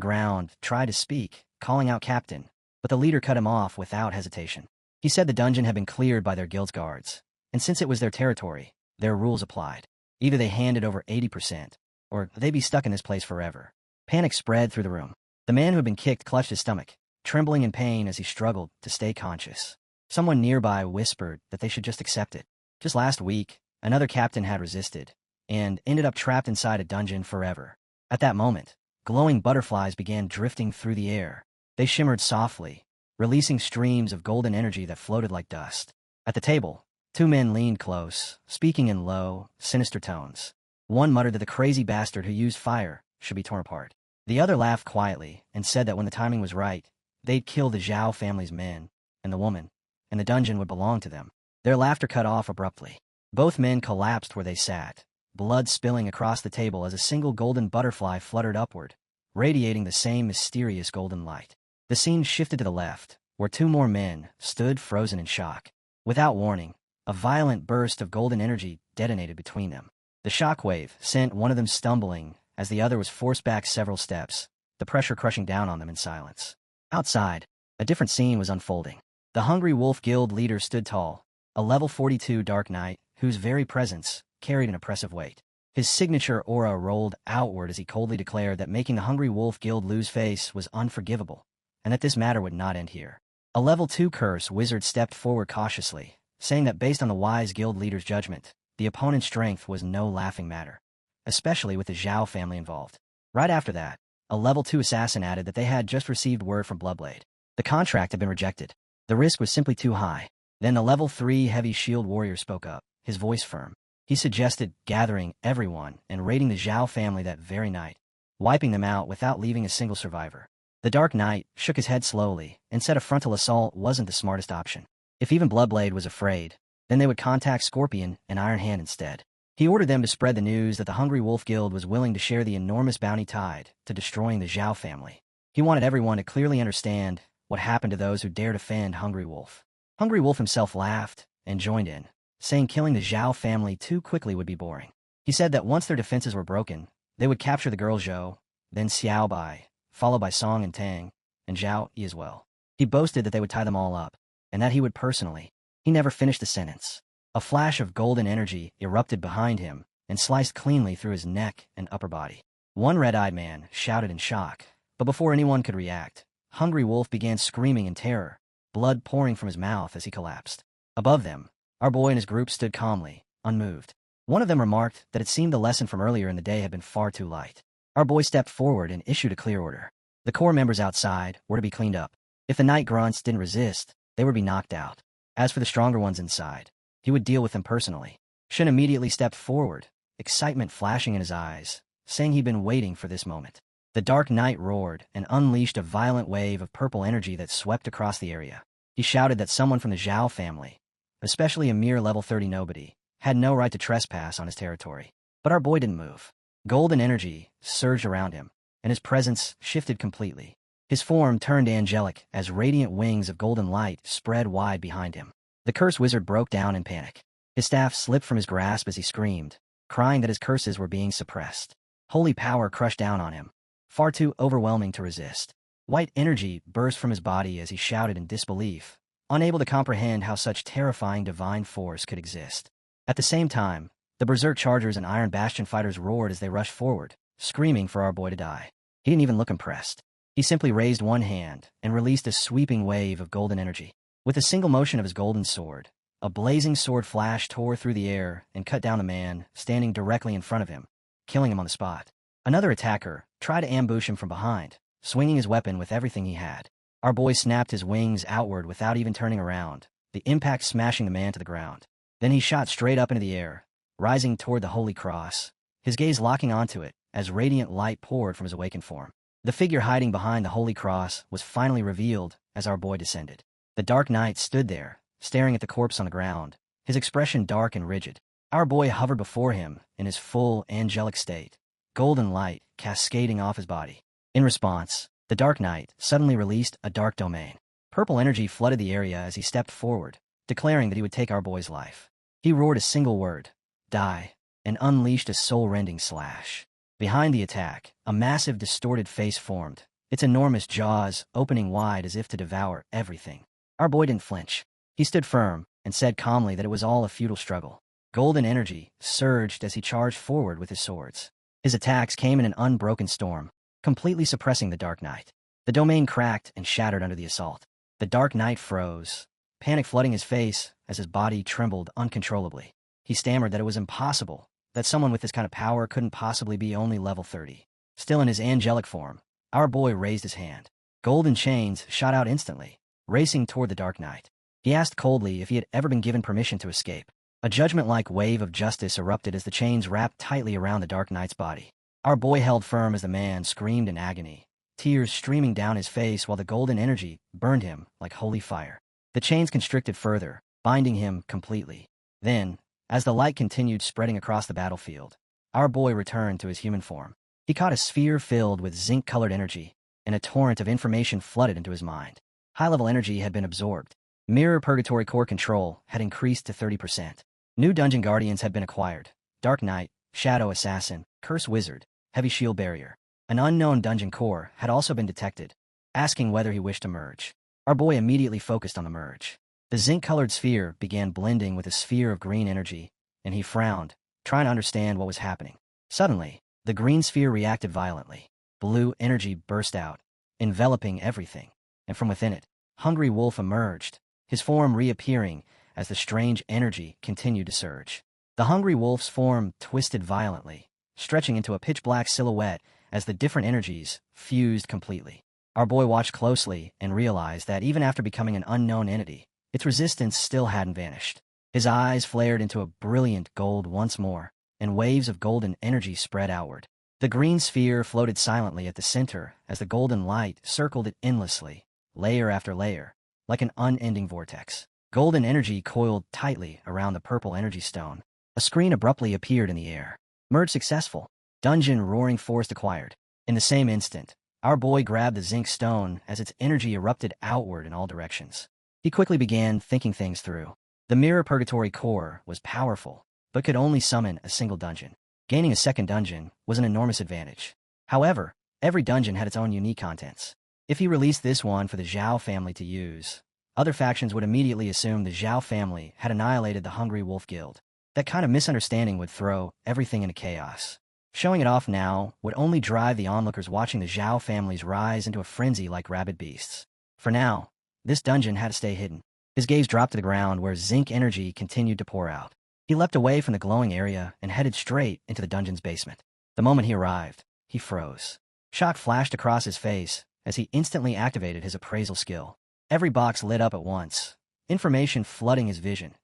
ground tried to speak, calling out Captain, but the leader cut him off without hesitation. He said the dungeon had been cleared by their guild's guards, and since it was their territory, their rules applied. Either they handed over 80%, or they'd be stuck in this place forever. Panic spread through the room. The man who had been kicked clutched his stomach, trembling in pain as he struggled to stay conscious. Someone nearby whispered that they should just accept it. Just last week, another captain had resisted, and ended up trapped inside a dungeon forever. At that moment, glowing butterflies began drifting through the air. They shimmered softly, releasing streams of golden energy that floated like dust. At the table, two men leaned close, speaking in low, sinister tones. One muttered that the crazy bastard who used fire should be torn apart. The other laughed quietly and said that when the timing was right, they'd kill the Zhao family's men, and the woman, and the dungeon would belong to them. Their laughter cut off abruptly. Both men collapsed where they sat, blood spilling across the table as a single golden butterfly fluttered upward, radiating the same mysterious golden light. The scene shifted to the left, where two more men stood frozen in shock. Without warning, a violent burst of golden energy detonated between them. The shockwave sent one of them stumbling as the other was forced back several steps, the pressure crushing down on them in silence. Outside, a different scene was unfolding. The Hungry Wolf Guild leader stood tall, a level 42 Dark Knight whose very presence carried an oppressive weight. His signature aura rolled outward as he coldly declared that making the Hungry Wolf Guild lose face was unforgivable, and that this matter would not end here. A level 2 curse wizard stepped forward cautiously, saying that based on the wise guild leader's judgment, the opponent's strength was no laughing matter, especially with the Zhao family involved. Right after that, a level 2 assassin added that they had just received word from Bloodblade. The contract had been rejected. The risk was simply too high. Then the level 3 heavy shield warrior spoke up, his voice firm. He suggested gathering everyone and raiding the Zhao family that very night, wiping them out without leaving a single survivor. The Dark Knight shook his head slowly and said a frontal assault wasn't the smartest option. If even Bloodblade was afraid, then they would contact Scorpion and Iron Hand instead. He ordered them to spread the news that the Hungry Wolf Guild was willing to share the enormous bounty tied to destroying the Zhao family. He wanted everyone to clearly understand what happened to those who dare defend Hungry Wolf. Hungry Wolf himself laughed and joined in, saying killing the Zhao family too quickly would be boring. He said that once their defenses were broken, they would capture the girl Zhou, then Xiao Bai, followed by Song and Tang, and Zhao Yi as well. He boasted that they would tie them all up, and that he would personally. He never finished the sentence. A flash of golden energy erupted behind him and sliced cleanly through his neck and upper body. One red-eyed man shouted in shock, but before anyone could react, Hungry Wolf began screaming in terror, blood pouring from his mouth as he collapsed. Above them, our boy and his group stood calmly, unmoved. One of them remarked that it seemed the lesson from earlier in the day had been far too light. Our boy stepped forward and issued a clear order. The core members outside were to be cleaned up. If the night grunts didn't resist, they would be knocked out. As for the stronger ones inside, he would deal with them personally. Shin immediately stepped forward, excitement flashing in his eyes, saying he'd been waiting for this moment. The Dark Knight roared and unleashed a violent wave of purple energy that swept across the area. He shouted that someone from the Zhao family, especially a mere level 30 nobody, had no right to trespass on his territory. But our boy didn't move. Golden energy surged around him, and his presence shifted completely. His form turned angelic as radiant wings of golden light spread wide behind him. The curse wizard broke down in panic. His staff slipped from his grasp as he screamed, crying that his curses were being suppressed. Holy power crushed down on him, far too overwhelming to resist. White energy burst from his body as he shouted in disbelief, unable to comprehend how such terrifying divine force could exist. At the same time, the Berserk Chargers and Iron Bastion fighters roared as they rushed forward, screaming for our boy to die. He didn't even look impressed. He simply raised one hand and released a sweeping wave of golden energy. With a single motion of his golden sword, a blazing sword flash tore through the air and cut down the man standing directly in front of him, killing him on the spot. Another attacker tried to ambush him from behind, swinging his weapon with everything he had. Our boy snapped his wings outward without even turning around, the impact smashing the man to the ground. Then he shot straight up into the air, rising toward the Holy Cross, his gaze locking onto it as radiant light poured from his awakened form. The figure hiding behind the Holy Cross was finally revealed as our boy descended. The Dark Knight stood there, staring at the corpse on the ground, his expression dark and rigid. Our boy hovered before him in his full angelic state, golden light cascading off his body. In response, the Dark Knight suddenly released a dark domain. Purple energy flooded the area as he stepped forward, declaring that he would take our boy's life. He roared a single word, "Die," and unleashed a soul-rending slash. Behind the attack, a massive distorted face formed, its enormous jaws opening wide as if to devour everything. Our boy didn't flinch. He stood firm and said calmly that it was all a futile struggle. Golden energy surged as he charged forward with his swords. His attacks came in an unbroken storm, completely suppressing the Dark Knight. The domain cracked and shattered under the assault. The Dark Knight froze, panic flooding his face as his body trembled uncontrollably. He stammered that it was impossible, that someone with this kind of power couldn't possibly be only level 30. Still in his angelic form, our boy raised his hand. Golden chains shot out instantly, racing toward the Dark Knight. He asked coldly if he had ever been given permission to escape. A judgment-like wave of justice erupted as the chains wrapped tightly around the Dark Knight's body. Our boy held firm as the man screamed in agony, tears streaming down his face while the golden energy burned him like holy fire. The chains constricted further, binding him completely. Then, as the light continued spreading across the battlefield, our boy returned to his human form. He caught a sphere filled with zinc-colored energy, and a torrent of information flooded into his mind. High-level energy had been absorbed. Mirror Purgatory Core control had increased to 30%. New dungeon guardians had been acquired. Dark Knight, Shadow Assassin, Curse Wizard, Heavy Shield Barrier. An unknown dungeon core had also been detected, asking whether he wished to merge. Our boy immediately focused on the merge. The zinc-colored sphere began blending with a sphere of green energy, and he frowned, trying to understand what was happening. Suddenly, the green sphere reacted violently. Blue energy burst out, enveloping everything, and from within it, Hungry Wolf emerged, his form reappearing as the strange energy continued to surge. The Hungry Wolf's form twisted violently, stretching into a pitch-black silhouette as the different energies fused completely. Our boy watched closely and realized that even after becoming an unknown entity, its resistance still hadn't vanished. His eyes flared into a brilliant gold once more, and waves of golden energy spread outward. The green sphere floated silently at the center as the golden light circled it endlessly, layer after layer, like an unending vortex. Golden energy coiled tightly around the purple energy stone. A screen abruptly appeared in the air. Merge successful. Dungeon Roaring Forest acquired. In the same instant, our boy grabbed the zinc stone as its energy erupted outward in all directions. He quickly began thinking things through. The Mirror Purgatory Core was powerful, but could only summon a single dungeon. Gaining a second dungeon was an enormous advantage. However, every dungeon had its own unique contents. If he released this one for the Zhao family to use, other factions would immediately assume the Zhao family had annihilated the Hungry Wolf Guild. That kind of misunderstanding would throw everything into chaos. Showing it off now would only drive the onlookers watching the Zhao families rise into a frenzy like rabid beasts. For now, this dungeon had to stay hidden. His gaze dropped to the ground where zinc energy continued to pour out. He leapt away from the glowing area and headed straight into the dungeon's basement. The moment he arrived, he froze. Shock flashed across his face as he instantly activated his appraisal skill. Every box lit up at once, information flooding his vision.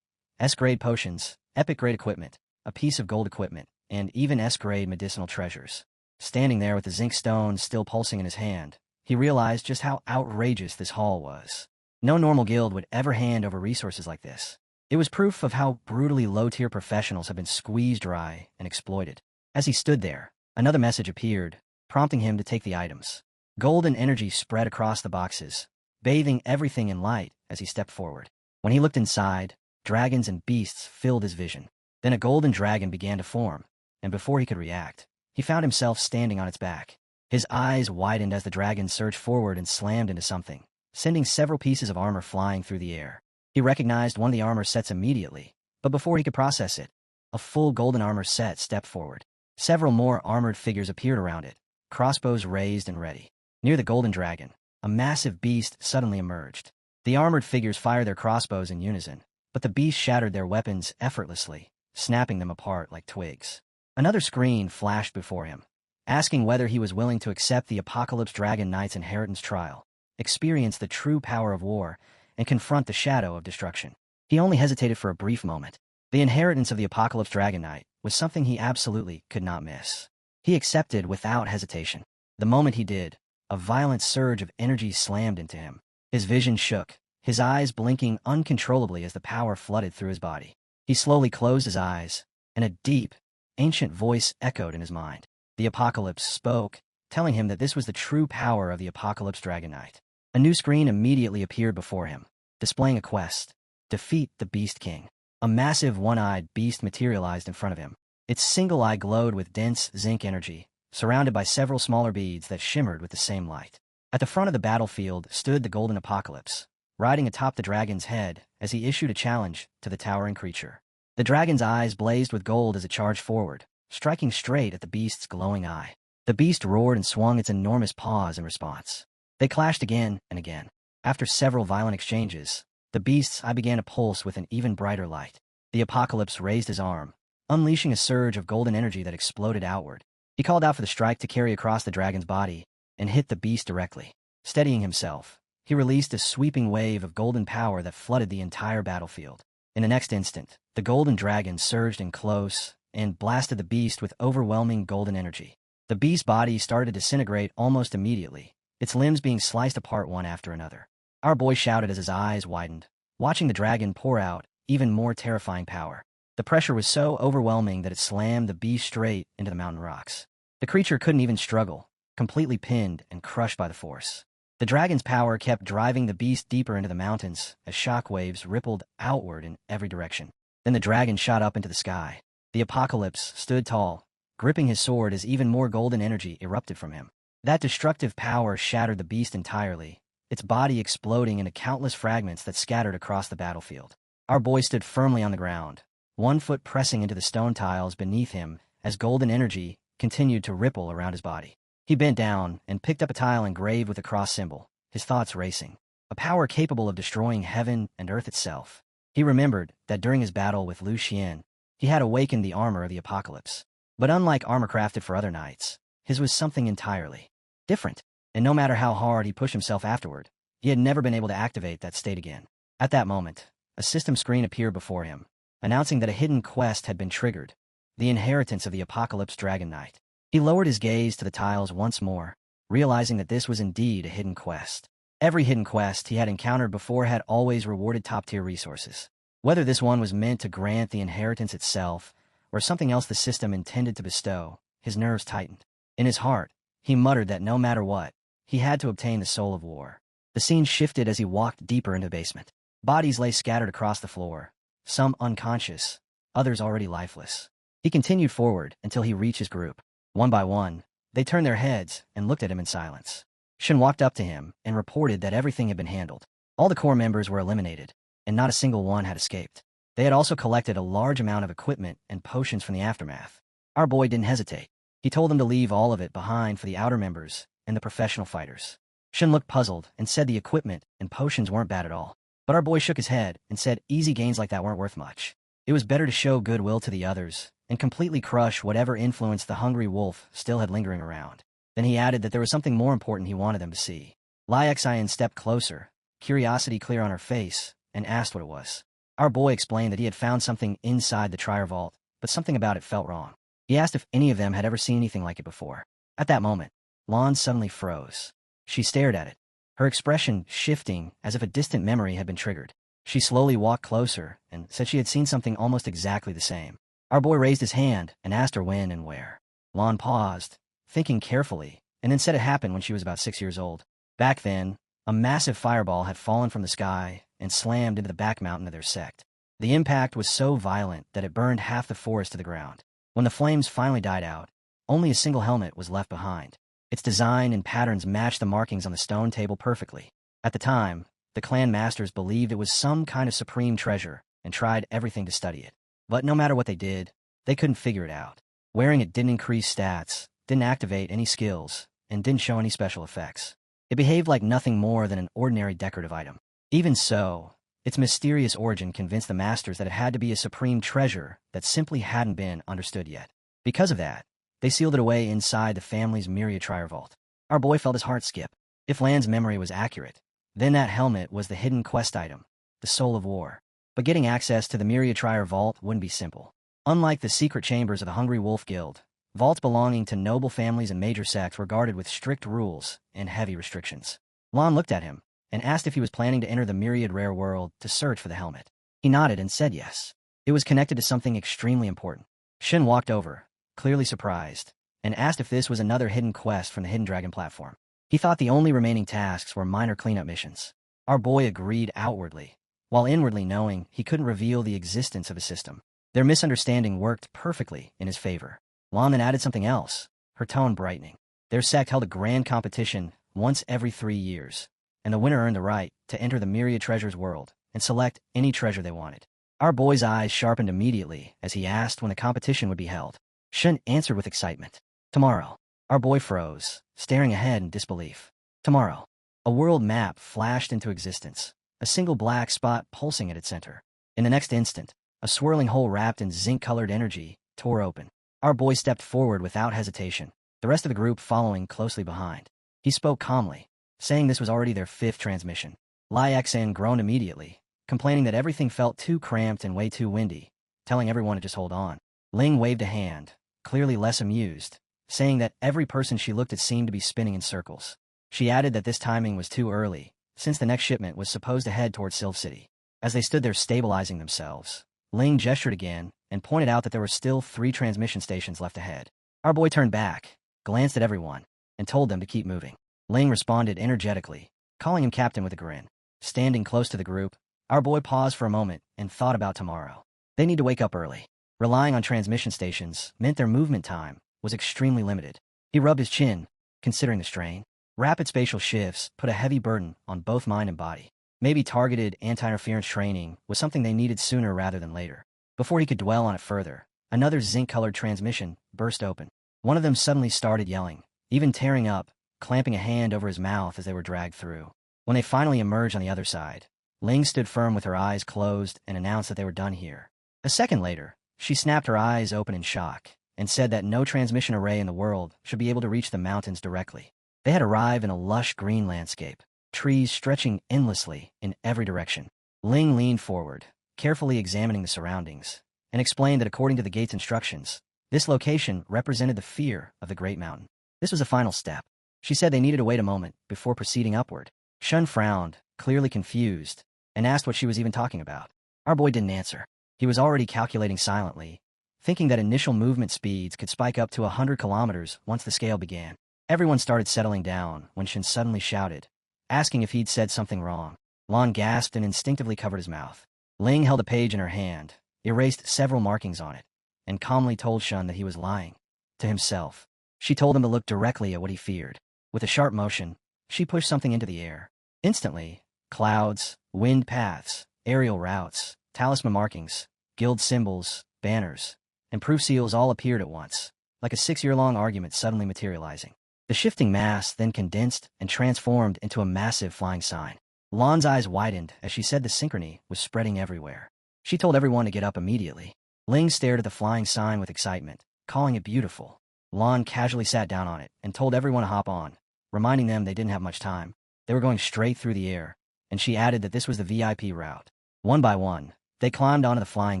S-grade potions, epic-grade equipment, a piece of gold equipment, and even S-grade medicinal treasures. Standing there with the zinc stone still pulsing in his hand, he realized just how outrageous this haul was. No normal guild would ever hand over resources like this. It was proof of how brutally low-tier professionals have been squeezed dry and exploited. As he stood there, another message appeared, prompting him to take the items. Golden energy spread across the boxes, bathing everything in light as he stepped forward. When he looked inside, dragons and beasts filled his vision. Then a golden dragon began to form, and before he could react, he found himself standing on its back. His eyes widened as the dragon surged forward and slammed into something, sending several pieces of armor flying through the air. He recognized one of the armor sets immediately, but before he could process it, a full golden armor set stepped forward. Several more armored figures appeared around it, crossbows raised and ready. Near the golden dragon, a massive beast suddenly emerged. The armored figures fired their crossbows in unison, but the beast shattered their weapons effortlessly, snapping them apart like twigs. Another screen flashed before him, asking whether he was willing to accept the Apocalypse Dragon Knight's inheritance trial, experience the true power of war, and confront the shadow of destruction. He only hesitated for a brief moment. The inheritance of the Apocalypse Dragon Knight was something he absolutely could not miss. He accepted without hesitation. The moment he did, a violent surge of energy slammed into him. His vision shook, his eyes blinking uncontrollably as the power flooded through his body. He slowly closed his eyes, and a deep, ancient voice echoed in his mind. The Apocalypse spoke, telling him that this was the true power of the Apocalypse Dragon Knight. A new screen immediately appeared before him, displaying a quest: defeat the Beast King. A massive one-eyed beast materialized in front of him. Its single eye glowed with dense zinc energy, surrounded by several smaller beads that shimmered with the same light. At the front of the battlefield stood the Golden Apocalypse, riding atop the dragon's head as he issued a challenge to the towering creature. The dragon's eyes blazed with gold as it charged forward, striking straight at the beast's glowing eye. The beast roared and swung its enormous paws in response. They clashed again and again. After several violent exchanges, the beast's eye began to pulse with an even brighter light. The Apocalypse raised his arm, unleashing a surge of golden energy that exploded outward. He called out for the strike to carry across the dragon's body and hit the beast directly. Steadying himself, he released a sweeping wave of golden power that flooded the entire battlefield. In the next instant, the golden dragon surged in close and blasted the beast with overwhelming golden energy. The beast's body started to disintegrate almost immediately, its limbs being sliced apart one after another. Our boy shouted as his eyes widened, watching the dragon pour out even more terrifying power. The pressure was so overwhelming that it slammed the beast straight into the mountain rocks. The creature couldn't even struggle, completely pinned and crushed by the force. The dragon's power kept driving the beast deeper into the mountains as shock waves rippled outward in every direction. Then the dragon shot up into the sky. The Apocalypse stood tall, gripping his sword as even more golden energy erupted from him. That destructive power shattered the beast entirely, its body exploding into countless fragments that scattered across the battlefield. Our boy stood firmly on the ground, one foot pressing into the stone tiles beneath him as golden energy continued to ripple around his body. He bent down and picked up a tile engraved with a cross symbol, his thoughts racing. A power capable of destroying heaven and earth itself. He remembered that during his battle with Lu Xian, he had awakened the armor of the Apocalypse. But unlike armor crafted for other knights, his was something entirely different. And no matter how hard he pushed himself afterward, he had never been able to activate that state again. At that moment, a system screen appeared before him, announcing that a hidden quest had been triggered, the inheritance of the Apocalypse Dragon Knight. He lowered his gaze to the tiles once more, realizing that this was indeed a hidden quest. Every hidden quest he had encountered before had always rewarded top-tier resources. Whether this one was meant to grant the inheritance itself, or something else the system intended to bestow, his nerves tightened. In his heart, he muttered that no matter what, he had to obtain the Soul of War. The scene shifted as he walked deeper into the basement. Bodies lay scattered across the floor, some unconscious, others already lifeless. He continued forward until he reached his group. One by one, they turned their heads and looked at him in silence. Shin walked up to him and reported that everything had been handled. All the core members were eliminated, and not a single one had escaped. They had also collected a large amount of equipment and potions from the aftermath. Our boy didn't hesitate. He told them to leave all of it behind for the outer members and the professional fighters. Shin looked puzzled and said the equipment and potions weren't bad at all. But our boy shook his head and said easy gains like that weren't worth much. It was better to show goodwill to the others and completely crush whatever influence the hungry wolf still had lingering around. Then he added that there was something more important he wanted them to see. Lai Xian stepped closer, curiosity clear on her face, and asked what it was. Our boy explained that he had found something inside the Trier Vault, but something about it felt wrong. He asked if any of them had ever seen anything like it before. At that moment, Lon suddenly froze. She stared at it, her expression shifting as if a distant memory had been triggered. She slowly walked closer and said she had seen something almost exactly the same. Our boy raised his hand and asked her when and where. Lon paused, thinking carefully, and then said it happened when she was about 6 years old. Back then, a massive fireball had fallen from the sky and slammed into the back mountain of their sect. The impact was so violent that it burned half the forest to the ground. When the flames finally died out, only a single helmet was left behind. Its design and patterns matched the markings on the stone table perfectly. At the time, the clan masters believed it was some kind of supreme treasure and tried everything to study it. But no matter what they did, they couldn't figure it out. Wearing it didn't increase stats, didn't activate any skills, and didn't show any special effects. It behaved like nothing more than an ordinary decorative item. Even so, its mysterious origin convinced the masters that it had to be a supreme treasure that simply hadn't been understood yet. Because of that, they sealed it away inside the family's Myriad Trier Vault. Our boy felt his heart skip. If Lan's memory was accurate, then that helmet was the hidden quest item, the Soul of War. But getting access to the Myriad Trier Vault wouldn't be simple. Unlike the secret chambers of the Hungry Wolf Guild, vaults belonging to noble families and major sects were guarded with strict rules and heavy restrictions. Lon looked at him and asked if he was planning to enter the Myriad Rare World to search for the helmet. He nodded and said yes. It was connected to something extremely important. Shin walked over, clearly surprised, and asked if this was another hidden quest from the Hidden Dragon platform. He thought the only remaining tasks were minor cleanup missions. Our boy agreed outwardly, while inwardly knowing he couldn't reveal the existence of a system. Their misunderstanding worked perfectly in his favor. Lon then added something else, her tone brightening. Their sect held a grand competition once every 3 years, and the winner earned the right to enter the Myriad Treasures world and select any treasure they wanted. Our boy's eyes sharpened immediately as he asked when the competition would be held. Shun answered with excitement. Tomorrow. Our boy froze, staring ahead in disbelief. Tomorrow. A world map flashed into existence, a single black spot pulsing at its center. In the next instant, a swirling hole wrapped in zinc-colored energy tore open. Our boy stepped forward without hesitation, the rest of the group following closely behind. He spoke calmly, saying this was already their 5th transmission. Lai Xan groaned immediately, complaining that everything felt too cramped and way too windy, telling everyone to just hold on. Ling waved a hand, clearly less amused, saying that every person she looked at seemed to be spinning in circles. She added that this timing was too early, since the next shipment was supposed to head towards Sylph City. As they stood there stabilizing themselves, Ling gestured again and pointed out that there were still 3 transmission stations left ahead. Our boy turned back, glanced at everyone, and told them to keep moving. Ling responded energetically, calling him captain with a grin. Standing close to the group, our boy paused for a moment and thought about tomorrow. They need to wake up early. Relying on transmission stations meant their movement time was extremely limited. He rubbed his chin, considering the strain. Rapid spatial shifts put a heavy burden on both mind and body. Maybe targeted anti-interference training was something they needed sooner rather than later. Before he could dwell on it further, another zinc-colored transmission burst open. One of them suddenly started yelling, even tearing up, clamping a hand over his mouth as they were dragged through. When they finally emerged on the other side, Ling stood firm with her eyes closed and announced that they were done here. A second later, she snapped her eyes open in shock and said that no transmission array in the world should be able to reach the mountains directly. They had arrived in a lush green landscape, trees stretching endlessly in every direction. Ling leaned forward, carefully examining the surroundings, and explained that according to the gate's instructions, this location represented the fear of the Great Mountain. This was a final step. She said they needed to wait a moment before proceeding upward. Shun frowned, clearly confused, and asked what she was even talking about. Our boy didn't answer. He was already calculating silently, thinking that initial movement speeds could spike up to 100 kilometers once the scale began. Everyone started settling down when Shin suddenly shouted, asking if he'd said something wrong. Lon gasped and instinctively covered his mouth. Ling held a page in her hand, erased several markings on it, and calmly told Shun that he was lying. To himself. She told him to look directly at what he feared. With a sharp motion, she pushed something into the air. Instantly, clouds, wind paths, aerial routes, talisman markings, guild symbols, banners, and proof seals all appeared at once, like a 6-year-long argument suddenly materializing. The shifting mass then condensed and transformed into a massive flying sign. Lon's eyes widened as she said the synchrony was spreading everywhere. She told everyone to get up immediately. Ling stared at the flying sign with excitement, calling it beautiful. Lon casually sat down on it and told everyone to hop on, reminding them they didn't have much time. They were going straight through the air, and she added that this was the VIP route. One by one, they climbed onto the flying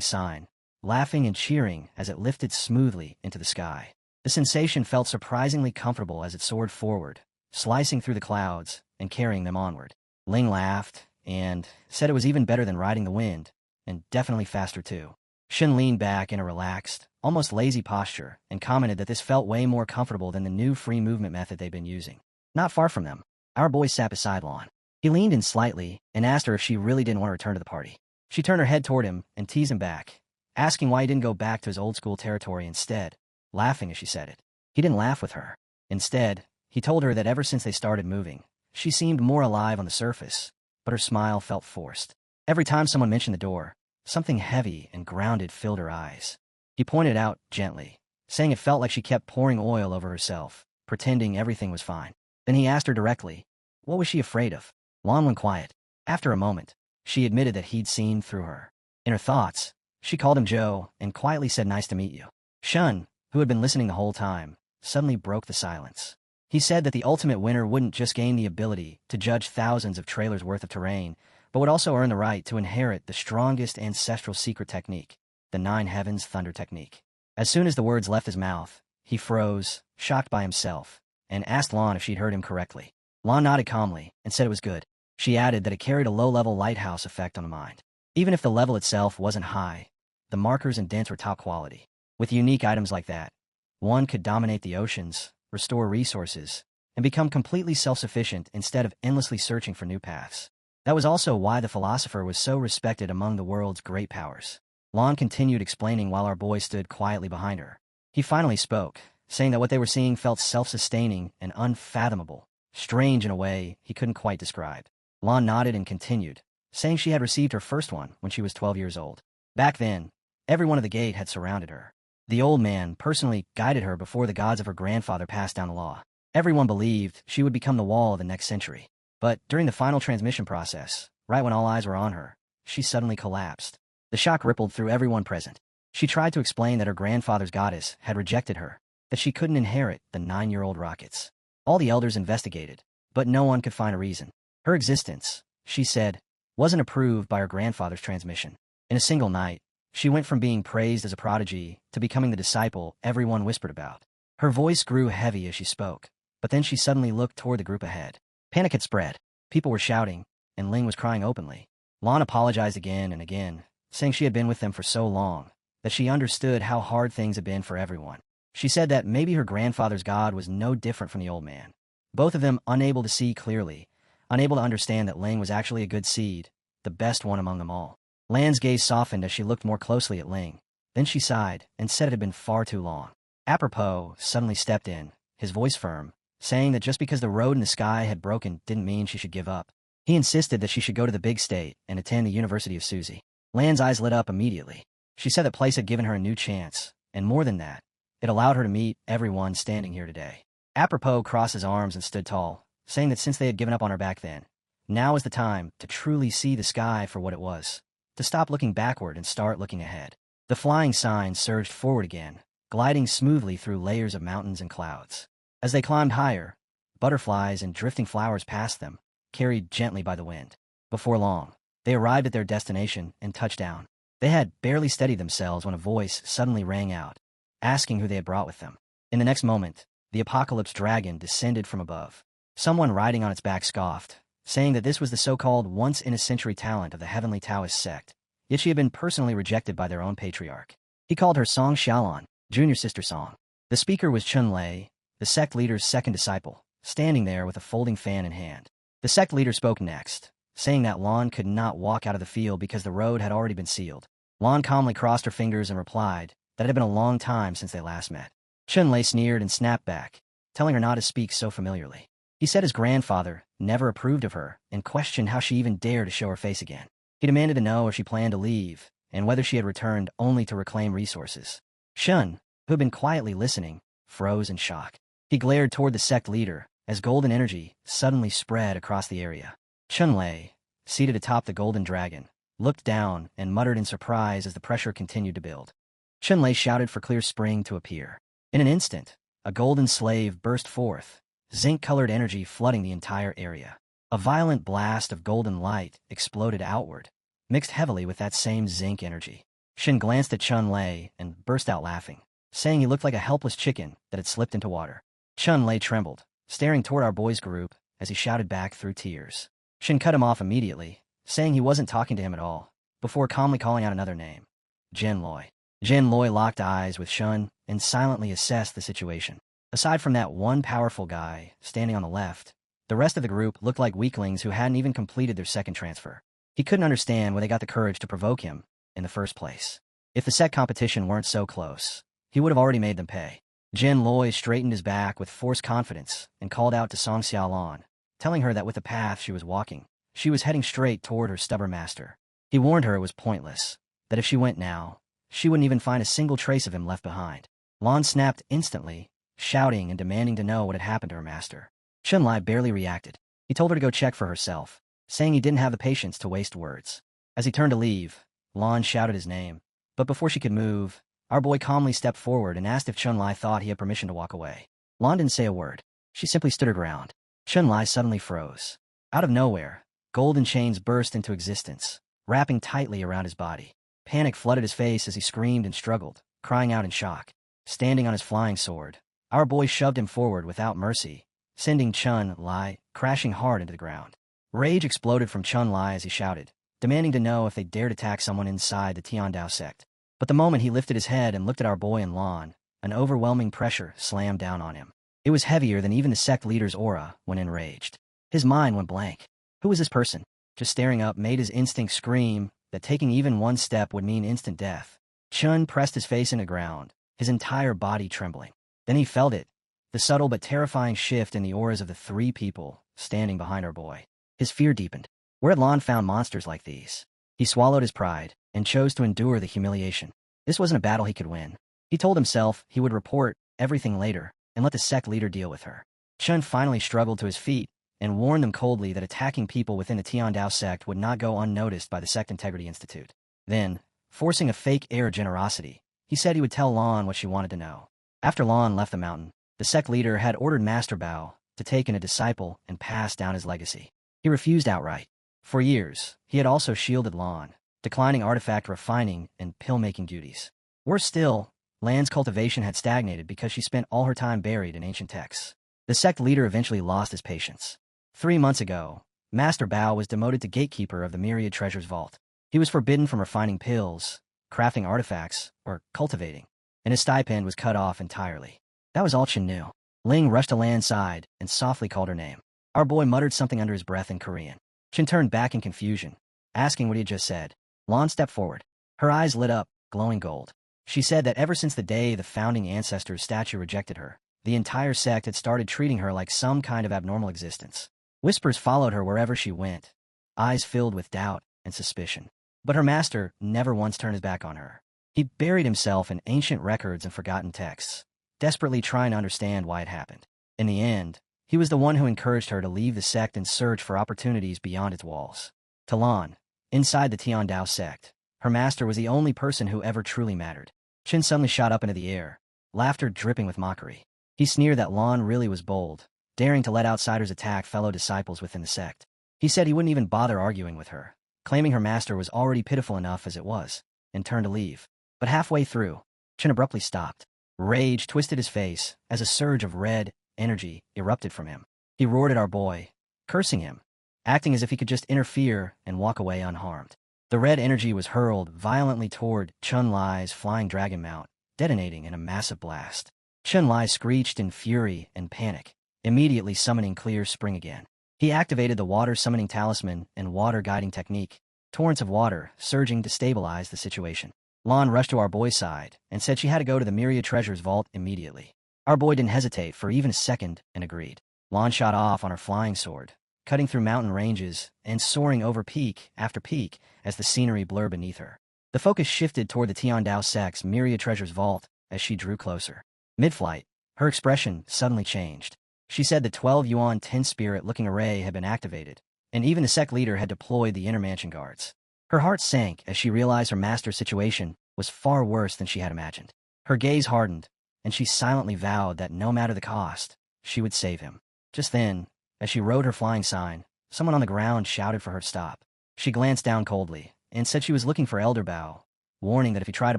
sign, laughing and cheering as it lifted smoothly into the sky. The sensation felt surprisingly comfortable as it soared forward, slicing through the clouds and carrying them onward. Ling laughed and said it was even better than riding the wind, and definitely faster too. Shin leaned back in a relaxed, almost lazy posture and commented that this felt way more comfortable than the new free movement method they'd been using. Not far from them, our boy sat beside Lon. He leaned in slightly and asked her if she really didn't want to return to the party. She turned her head toward him and teased him back, asking why he didn't go back to his old-school territory instead, laughing as she said it. He didn't laugh with her. Instead, he told her that ever since they started moving, she seemed more alive on the surface, but her smile felt forced. Every time someone mentioned the door, something heavy and grounded filled her eyes. He pointed out gently, saying it felt like she kept pouring oil over herself, pretending everything was fine. Then he asked her directly, what was she afraid of? Lon went quiet. After a moment, she admitted that he'd seen through her. In her thoughts, she called him Joe and quietly said nice to meet you. Shun, who had been listening the whole time, suddenly broke the silence. He said that the ultimate winner wouldn't just gain the ability to judge thousands of trailers worth of terrain, but would also earn the right to inherit the strongest ancestral secret technique, the Nine Heavens Thunder technique. As soon as the words left his mouth, he froze, shocked by himself, and asked Lon if she'd heard him correctly. Lon nodded calmly and said it was good. She added that it carried a low-level lighthouse effect on the mind. Even if the level itself wasn't high, the markers and dents were top quality. With unique items like that, one could dominate the oceans, restore resources, and become completely self-sufficient instead of endlessly searching for new paths. That was also why the philosopher was so respected among the world's great powers. Lon continued explaining while our boy stood quietly behind her. He finally spoke, saying that what they were seeing felt self-sustaining and unfathomable, strange in a way he couldn't quite describe. Lon nodded and continued, saying she had received her first one when she was 12 years old. Back then, everyone at the gate had surrounded her. The old man personally guided her before the gods of her grandfather passed down the law. Everyone believed she would become the wall of the next century. But during the final transmission process, right when all eyes were on her, she suddenly collapsed. The shock rippled through everyone present. She tried to explain that her grandfather's goddess had rejected her, that she couldn't inherit the 9-year-old rockets. All the elders investigated, but no one could find a reason. Her existence, she said, wasn't approved by her grandfather's transmission. In a single night, she went from being praised as a prodigy to becoming the disciple everyone whispered about. Her voice grew heavy as she spoke, but then she suddenly looked toward the group ahead. Panic had spread. People were shouting, and Ling was crying openly. Lon apologized again and again, saying she had been with them for so long, that she understood how hard things had been for everyone. She said that maybe her grandfather's god was no different from the old man. Both of them unable to see clearly, unable to understand that Ling was actually a good seed, the best one among them all. Lan's gaze softened as she looked more closely at Ling. Then she sighed and said it had been far too long. Apropos suddenly stepped in, his voice firm, saying that just because the road in the sky had broken didn't mean she should give up. He insisted that she should go to the big state and attend the University of Suzy. Lan's eyes lit up immediately. She said the place had given her a new chance, and more than that, it allowed her to meet everyone standing here today. Apropos crossed his arms and stood tall, saying that since they had given up on her back then, now was the time to truly see the sky for what it was, to stop looking backward and start looking ahead. The flying sign surged forward again, gliding smoothly through layers of mountains and clouds. As they climbed higher, butterflies and drifting flowers passed them, carried gently by the wind. Before long, they arrived at their destination and touched down. They had barely steadied themselves when a voice suddenly rang out, asking who they had brought with them. In the next moment, the apocalypse dragon descended from above. Someone riding on its back scoffed, saying that this was the so-called once-in-a-century talent of the Heavenly Taoist sect, yet she had been personally rejected by their own patriarch. He called her Song Xiaolon, junior sister Song. The speaker was Chun Lei, the sect leader's second disciple, standing there with a folding fan in hand. The sect leader spoke next, saying that Lon could not walk out of the field because the road had already been sealed. Lon calmly crossed her fingers and replied that it had been a long time since they last met. Chun Lei sneered and snapped back, telling her not to speak so familiarly. He said his grandfather never approved of her and questioned how she even dared to show her face again. He demanded to know if she planned to leave and whether she had returned only to reclaim resources. Shun, who had been quietly listening, froze in shock. He glared toward the sect leader as golden energy suddenly spread across the area. Chun Lei, seated atop the golden dragon, looked down and muttered in surprise as the pressure continued to build. Chun Lei shouted for Clear Spring to appear. In an instant, a golden slave burst forth, zinc-colored energy flooding the entire area. A violent blast of golden light exploded outward, mixed heavily with that same zinc energy. Shin glanced at Chun Lei and burst out laughing, saying he looked like a helpless chicken that had slipped into water. Chun Lei trembled, staring toward our boys' group as he shouted back through tears. Shin cut him off immediately, saying he wasn't talking to him at all, before calmly calling out another name. Jin Loi. Jin Loi locked eyes with Shun and silently assessed the situation. Aside from that one powerful guy standing on the left, the rest of the group looked like weaklings who hadn't even completed their second transfer. He couldn't understand where they got the courage to provoke him in the first place. If the set competition weren't so close, he would have already made them pay. Jin Loi straightened his back with forced confidence and called out to Song Xiaolon, telling her that with the path she was walking, she was heading straight toward her stubborn master. He warned her it was pointless, that if she went now, she wouldn't even find a single trace of him left behind. Lon snapped instantly, shouting and demanding to know what had happened to her master. Chun-Li barely reacted. He told her to go check for herself, saying he didn't have the patience to waste words. As he turned to leave, Lon shouted his name, but before she could move, our boy calmly stepped forward and asked if Chun-Li thought he had permission to walk away. Lon didn't say a word. She simply stood her ground. Chun-Li suddenly froze. Out of nowhere, golden chains burst into existence, wrapping tightly around his body. Panic flooded his face as he screamed and struggled, crying out in shock. Standing on his flying sword, our boy shoved him forward without mercy, sending Chun-Li crashing hard into the ground. Rage exploded from Chun-Li as he shouted, demanding to know if they dared attack someone inside the Tiandao sect. But the moment he lifted his head and looked at our boy and Lon, an overwhelming pressure slammed down on him. It was heavier than even the sect leader's aura when enraged. His mind went blank. Who was this person? Just staring up made his instinct scream that taking even one step would mean instant death. Chun pressed his face into the ground, his entire body trembling. Then he felt it, the subtle but terrifying shift in the auras of the three people standing behind our boy. His fear deepened. Where had Lon found monsters like these? He swallowed his pride and chose to endure the humiliation. This wasn't a battle he could win. He told himself he would report everything later and let the sect leader deal with her. Chun finally struggled to his feet and warned them coldly that attacking people within the Tiandao sect would not go unnoticed by the Sect Integrity Institute. Then, forcing a fake air of generosity, he said he would tell Lan what she wanted to know. After Lan left the mountain, the sect leader had ordered Master Bao to take in a disciple and pass down his legacy. He refused outright. For years, he had also shielded Lan, declining artifact refining and pill-making duties. Worse still, Lan's cultivation had stagnated because she spent all her time buried in ancient texts. The sect leader eventually lost his patience. 3 months ago, Master Bao was demoted to gatekeeper of the Myriad Treasures Vault. He was forbidden from refining pills, crafting artifacts, or cultivating, and his stipend was cut off entirely. That was all Chen knew. Ling rushed to Lan's side and softly called her name. Our boy muttered something under his breath in Korean. Chen turned back in confusion, asking what he had just said. Lan stepped forward. Her eyes lit up, glowing gold. She said that ever since the day the founding ancestor's statue rejected her, the entire sect had started treating her like some kind of abnormal existence. Whispers followed her wherever she went, eyes filled with doubt and suspicion. But her master never once turned his back on her. He buried himself in ancient records and forgotten texts, desperately trying to understand why it happened. In the end, he was the one who encouraged her to leave the sect and search for opportunities beyond its walls. To Lan, inside the Tiandao sect, her master was the only person who ever truly mattered. Chen suddenly shot up into the air, laughter dripping with mockery. He sneered that Lan really was bold, daring to let outsiders attack fellow disciples within the sect. He said he wouldn't even bother arguing with her, claiming her master was already pitiful enough as it was, and turned to leave. But halfway through, Chen abruptly stopped. Rage twisted his face as a surge of red energy erupted from him. He roared at our boy, cursing him, acting as if he could just interfere and walk away unharmed. The red energy was hurled violently toward Chun Lai's flying dragon mount, detonating in a massive blast. Chun Lai screeched in fury and panic, immediately summoning Clear Spring again. He activated the water summoning talisman and water guiding technique, torrents of water surging to stabilize the situation. Lan rushed to our boy's side and said she had to go to the Myriad Treasures Vault immediately. Our boy didn't hesitate for even a second and agreed. Lan shot off on her flying sword, cutting through mountain ranges and soaring over peak after peak as the scenery blurred beneath her. The focus shifted toward the Tiandao sect's Myriad Treasures Vault as she drew closer. Mid-flight, her expression suddenly changed. She said the 12 Yuan 10 spirit-looking array had been activated, and even the sect leader had deployed the inner mansion guards. Her heart sank as she realized her master's situation was far worse than she had imagined. Her gaze hardened, and she silently vowed that no matter the cost, she would save him. Just then, as she rode her flying sign, someone on the ground shouted for her to stop. She glanced down coldly and said she was looking for Elder Bao, warning that if he tried to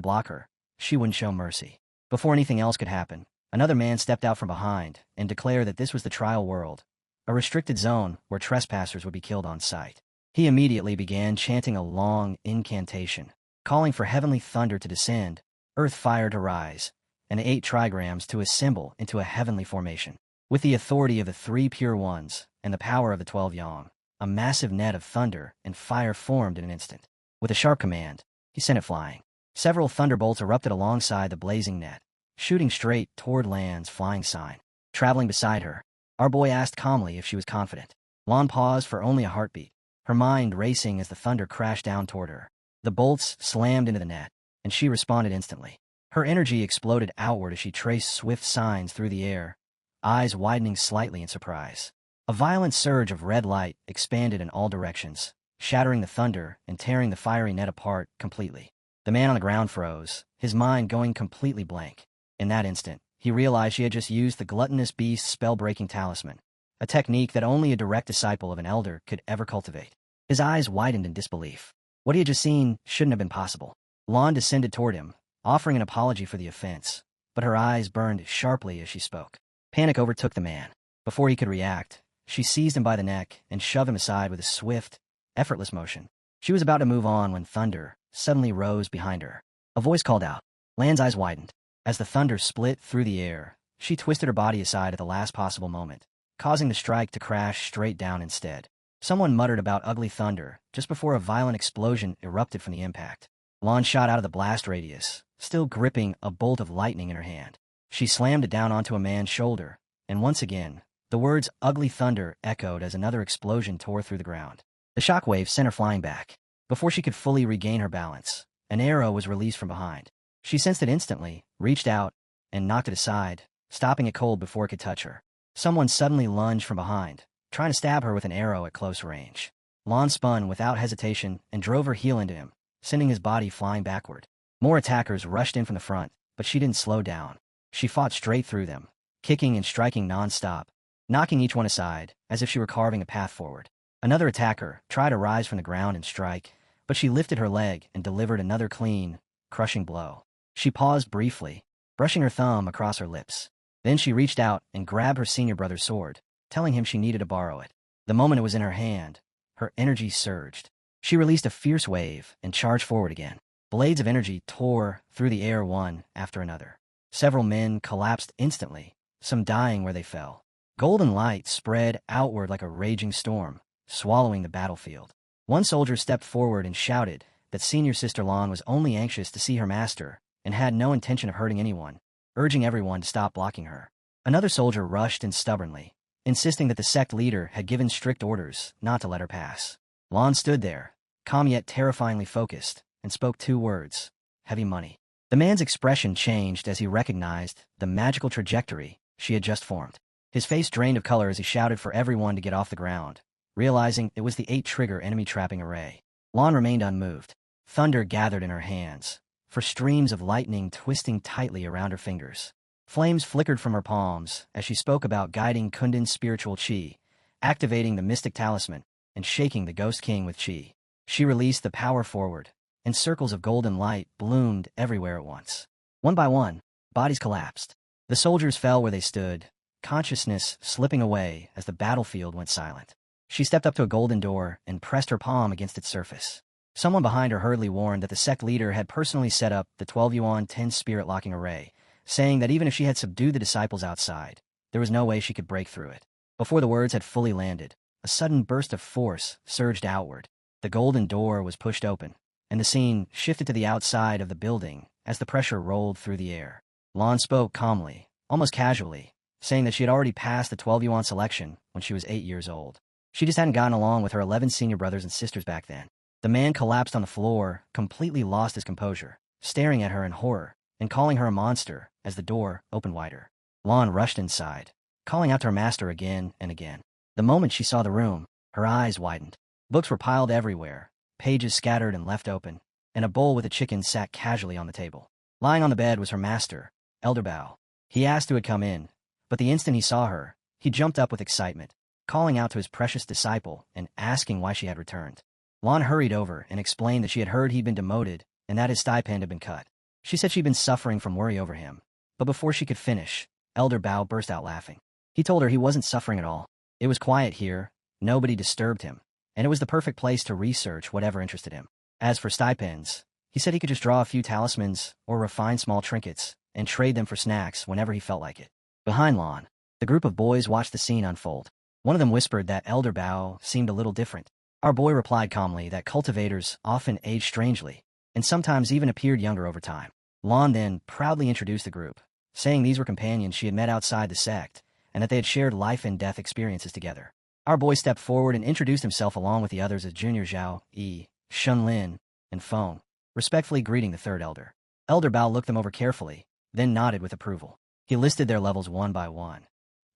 block her, she wouldn't show mercy. Before anything else could happen, another man stepped out from behind and declared that this was the trial world, a restricted zone where trespassers would be killed on sight. He immediately began chanting a long incantation, calling for heavenly thunder to descend, earth fire to rise, and 8 trigrams to assemble into a heavenly formation. With the authority of the 3 pure ones and the power of the 12 yang, a massive net of thunder and fire formed in an instant. With a sharp command, he sent it flying. Several thunderbolts erupted alongside the blazing net, shooting straight toward Lan's flying sign. Traveling beside her, our boy asked calmly if she was confident. Lan paused for only a heartbeat, her mind racing as the thunder crashed down toward her. The bolts slammed into the net, and she responded instantly. Her energy exploded outward as she traced swift signs through the air, eyes widening slightly in surprise. A violent surge of red light expanded in all directions, shattering the thunder and tearing the fiery net apart completely. The man on the ground froze, his mind going completely blank. In that instant, he realized she had just used the gluttonous beast's spell-breaking talisman, a technique that only a direct disciple of an elder could ever cultivate. His eyes widened in disbelief. What he had just seen shouldn't have been possible. Lan descended toward him, offering an apology for the offense, but her eyes burned sharply as she spoke. Panic overtook the man. Before he could react, she seized him by the neck and shoved him aside with a swift, effortless motion. She was about to move on when thunder suddenly rose behind her. A voice called out. Lan's eyes widened. As the thunder split through the air, she twisted her body aside at the last possible moment, causing the strike to crash straight down instead. Someone muttered about ugly thunder just before a violent explosion erupted from the impact. Lan shot out of the blast radius, still gripping a bolt of lightning in her hand. She slammed it down onto a man's shoulder, and once again, the words ugly thunder echoed as another explosion tore through the ground. The shockwave sent her flying back. Before she could fully regain her balance, an arrow was released from behind. She sensed it instantly, reached out, and knocked it aside, stopping it cold before it could touch her. Someone suddenly lunged from behind, trying to stab her with an arrow at close range. Lon spun without hesitation and drove her heel into him, sending his body flying backward. More attackers rushed in from the front, but she didn't slow down. She fought straight through them, kicking and striking non-stop, knocking each one aside, as if she were carving a path forward. Another attacker tried to rise from the ground and strike, but she lifted her leg and delivered another clean, crushing blow. She paused briefly, brushing her thumb across her lips. Then she reached out and grabbed her senior brother's sword, telling him she needed to borrow it. The moment it was in her hand, her energy surged. She released a fierce wave and charged forward again. Blades of energy tore through the air one after another. Several men collapsed instantly, some dying where they fell. Golden light spread outward like a raging storm, swallowing the battlefield. One soldier stepped forward and shouted that senior sister Lon was only anxious to see her master and had no intention of hurting anyone, urging everyone to stop blocking her. Another soldier rushed in stubbornly, insisting that the sect leader had given strict orders not to let her pass. Lon stood there, calm yet terrifyingly focused, and spoke 2 words: heavy money. The man's expression changed as he recognized the magical trajectory she had just formed. His face drained of color as he shouted for everyone to get off the ground, realizing it was the 8-trigger enemy trapping array. Lon remained unmoved. Thunder gathered in her hands, for streams of lightning twisting tightly around her fingers. Flames flickered from her palms as she spoke about guiding Kundan's spiritual chi, activating the mystic talisman, and shaking the Ghost King with chi. She released the power forward, and circles of golden light bloomed everywhere at once. One by one, bodies collapsed. The soldiers fell where they stood, consciousness slipping away as the battlefield went silent. She stepped up to a golden door and pressed her palm against its surface. Someone behind her hurriedly warned that the sect leader had personally set up the 12 yuan 10 spirit locking array, saying that even if she had subdued the disciples outside, there was no way she could break through it. Before the words had fully landed, a sudden burst of force surged outward. The golden door was pushed open, and the scene shifted to the outside of the building as the pressure rolled through the air. Lon spoke calmly, almost casually, saying that she had already passed the 12 yuan selection when she was 8 years old. She just hadn't gotten along with her 11 senior brothers and sisters back then. The man collapsed on the floor, completely lost his composure, staring at her in horror and calling her a monster as the door opened wider. Lon rushed inside, calling out to her master again and again. The moment she saw the room, her eyes widened. Books were piled everywhere, pages scattered and left open, and a bowl with a chicken sat casually on the table. Lying on the bed was her master, Elder Bao. He asked who had come in, but the instant he saw her, he jumped up with excitement, calling out to his precious disciple and asking why she had returned. Lon hurried over and explained that she had heard he'd been demoted and that his stipend had been cut. She said she'd been suffering from worry over him, but before she could finish, Elder Bao burst out laughing. He told her he wasn't suffering at all. It was quiet here, nobody disturbed him, and it was the perfect place to research whatever interested him. As for stipends, he said he could just draw a few talismans or refine small trinkets and trade them for snacks whenever he felt like it. Behind Lon, the group of boys watched the scene unfold. One of them whispered that Elder Bao seemed a little different. Our boy replied calmly that cultivators often age strangely, and sometimes even appeared younger over time. Lon then proudly introduced the group, saying these were companions she had met outside the sect, and that they had shared life and death experiences together. Our boy stepped forward and introduced himself along with the others as Junior Zhao, Yi, Shun Lin, and Feng, respectfully greeting the third elder. Elder Bao looked them over carefully, then nodded with approval. He listed their levels one by one.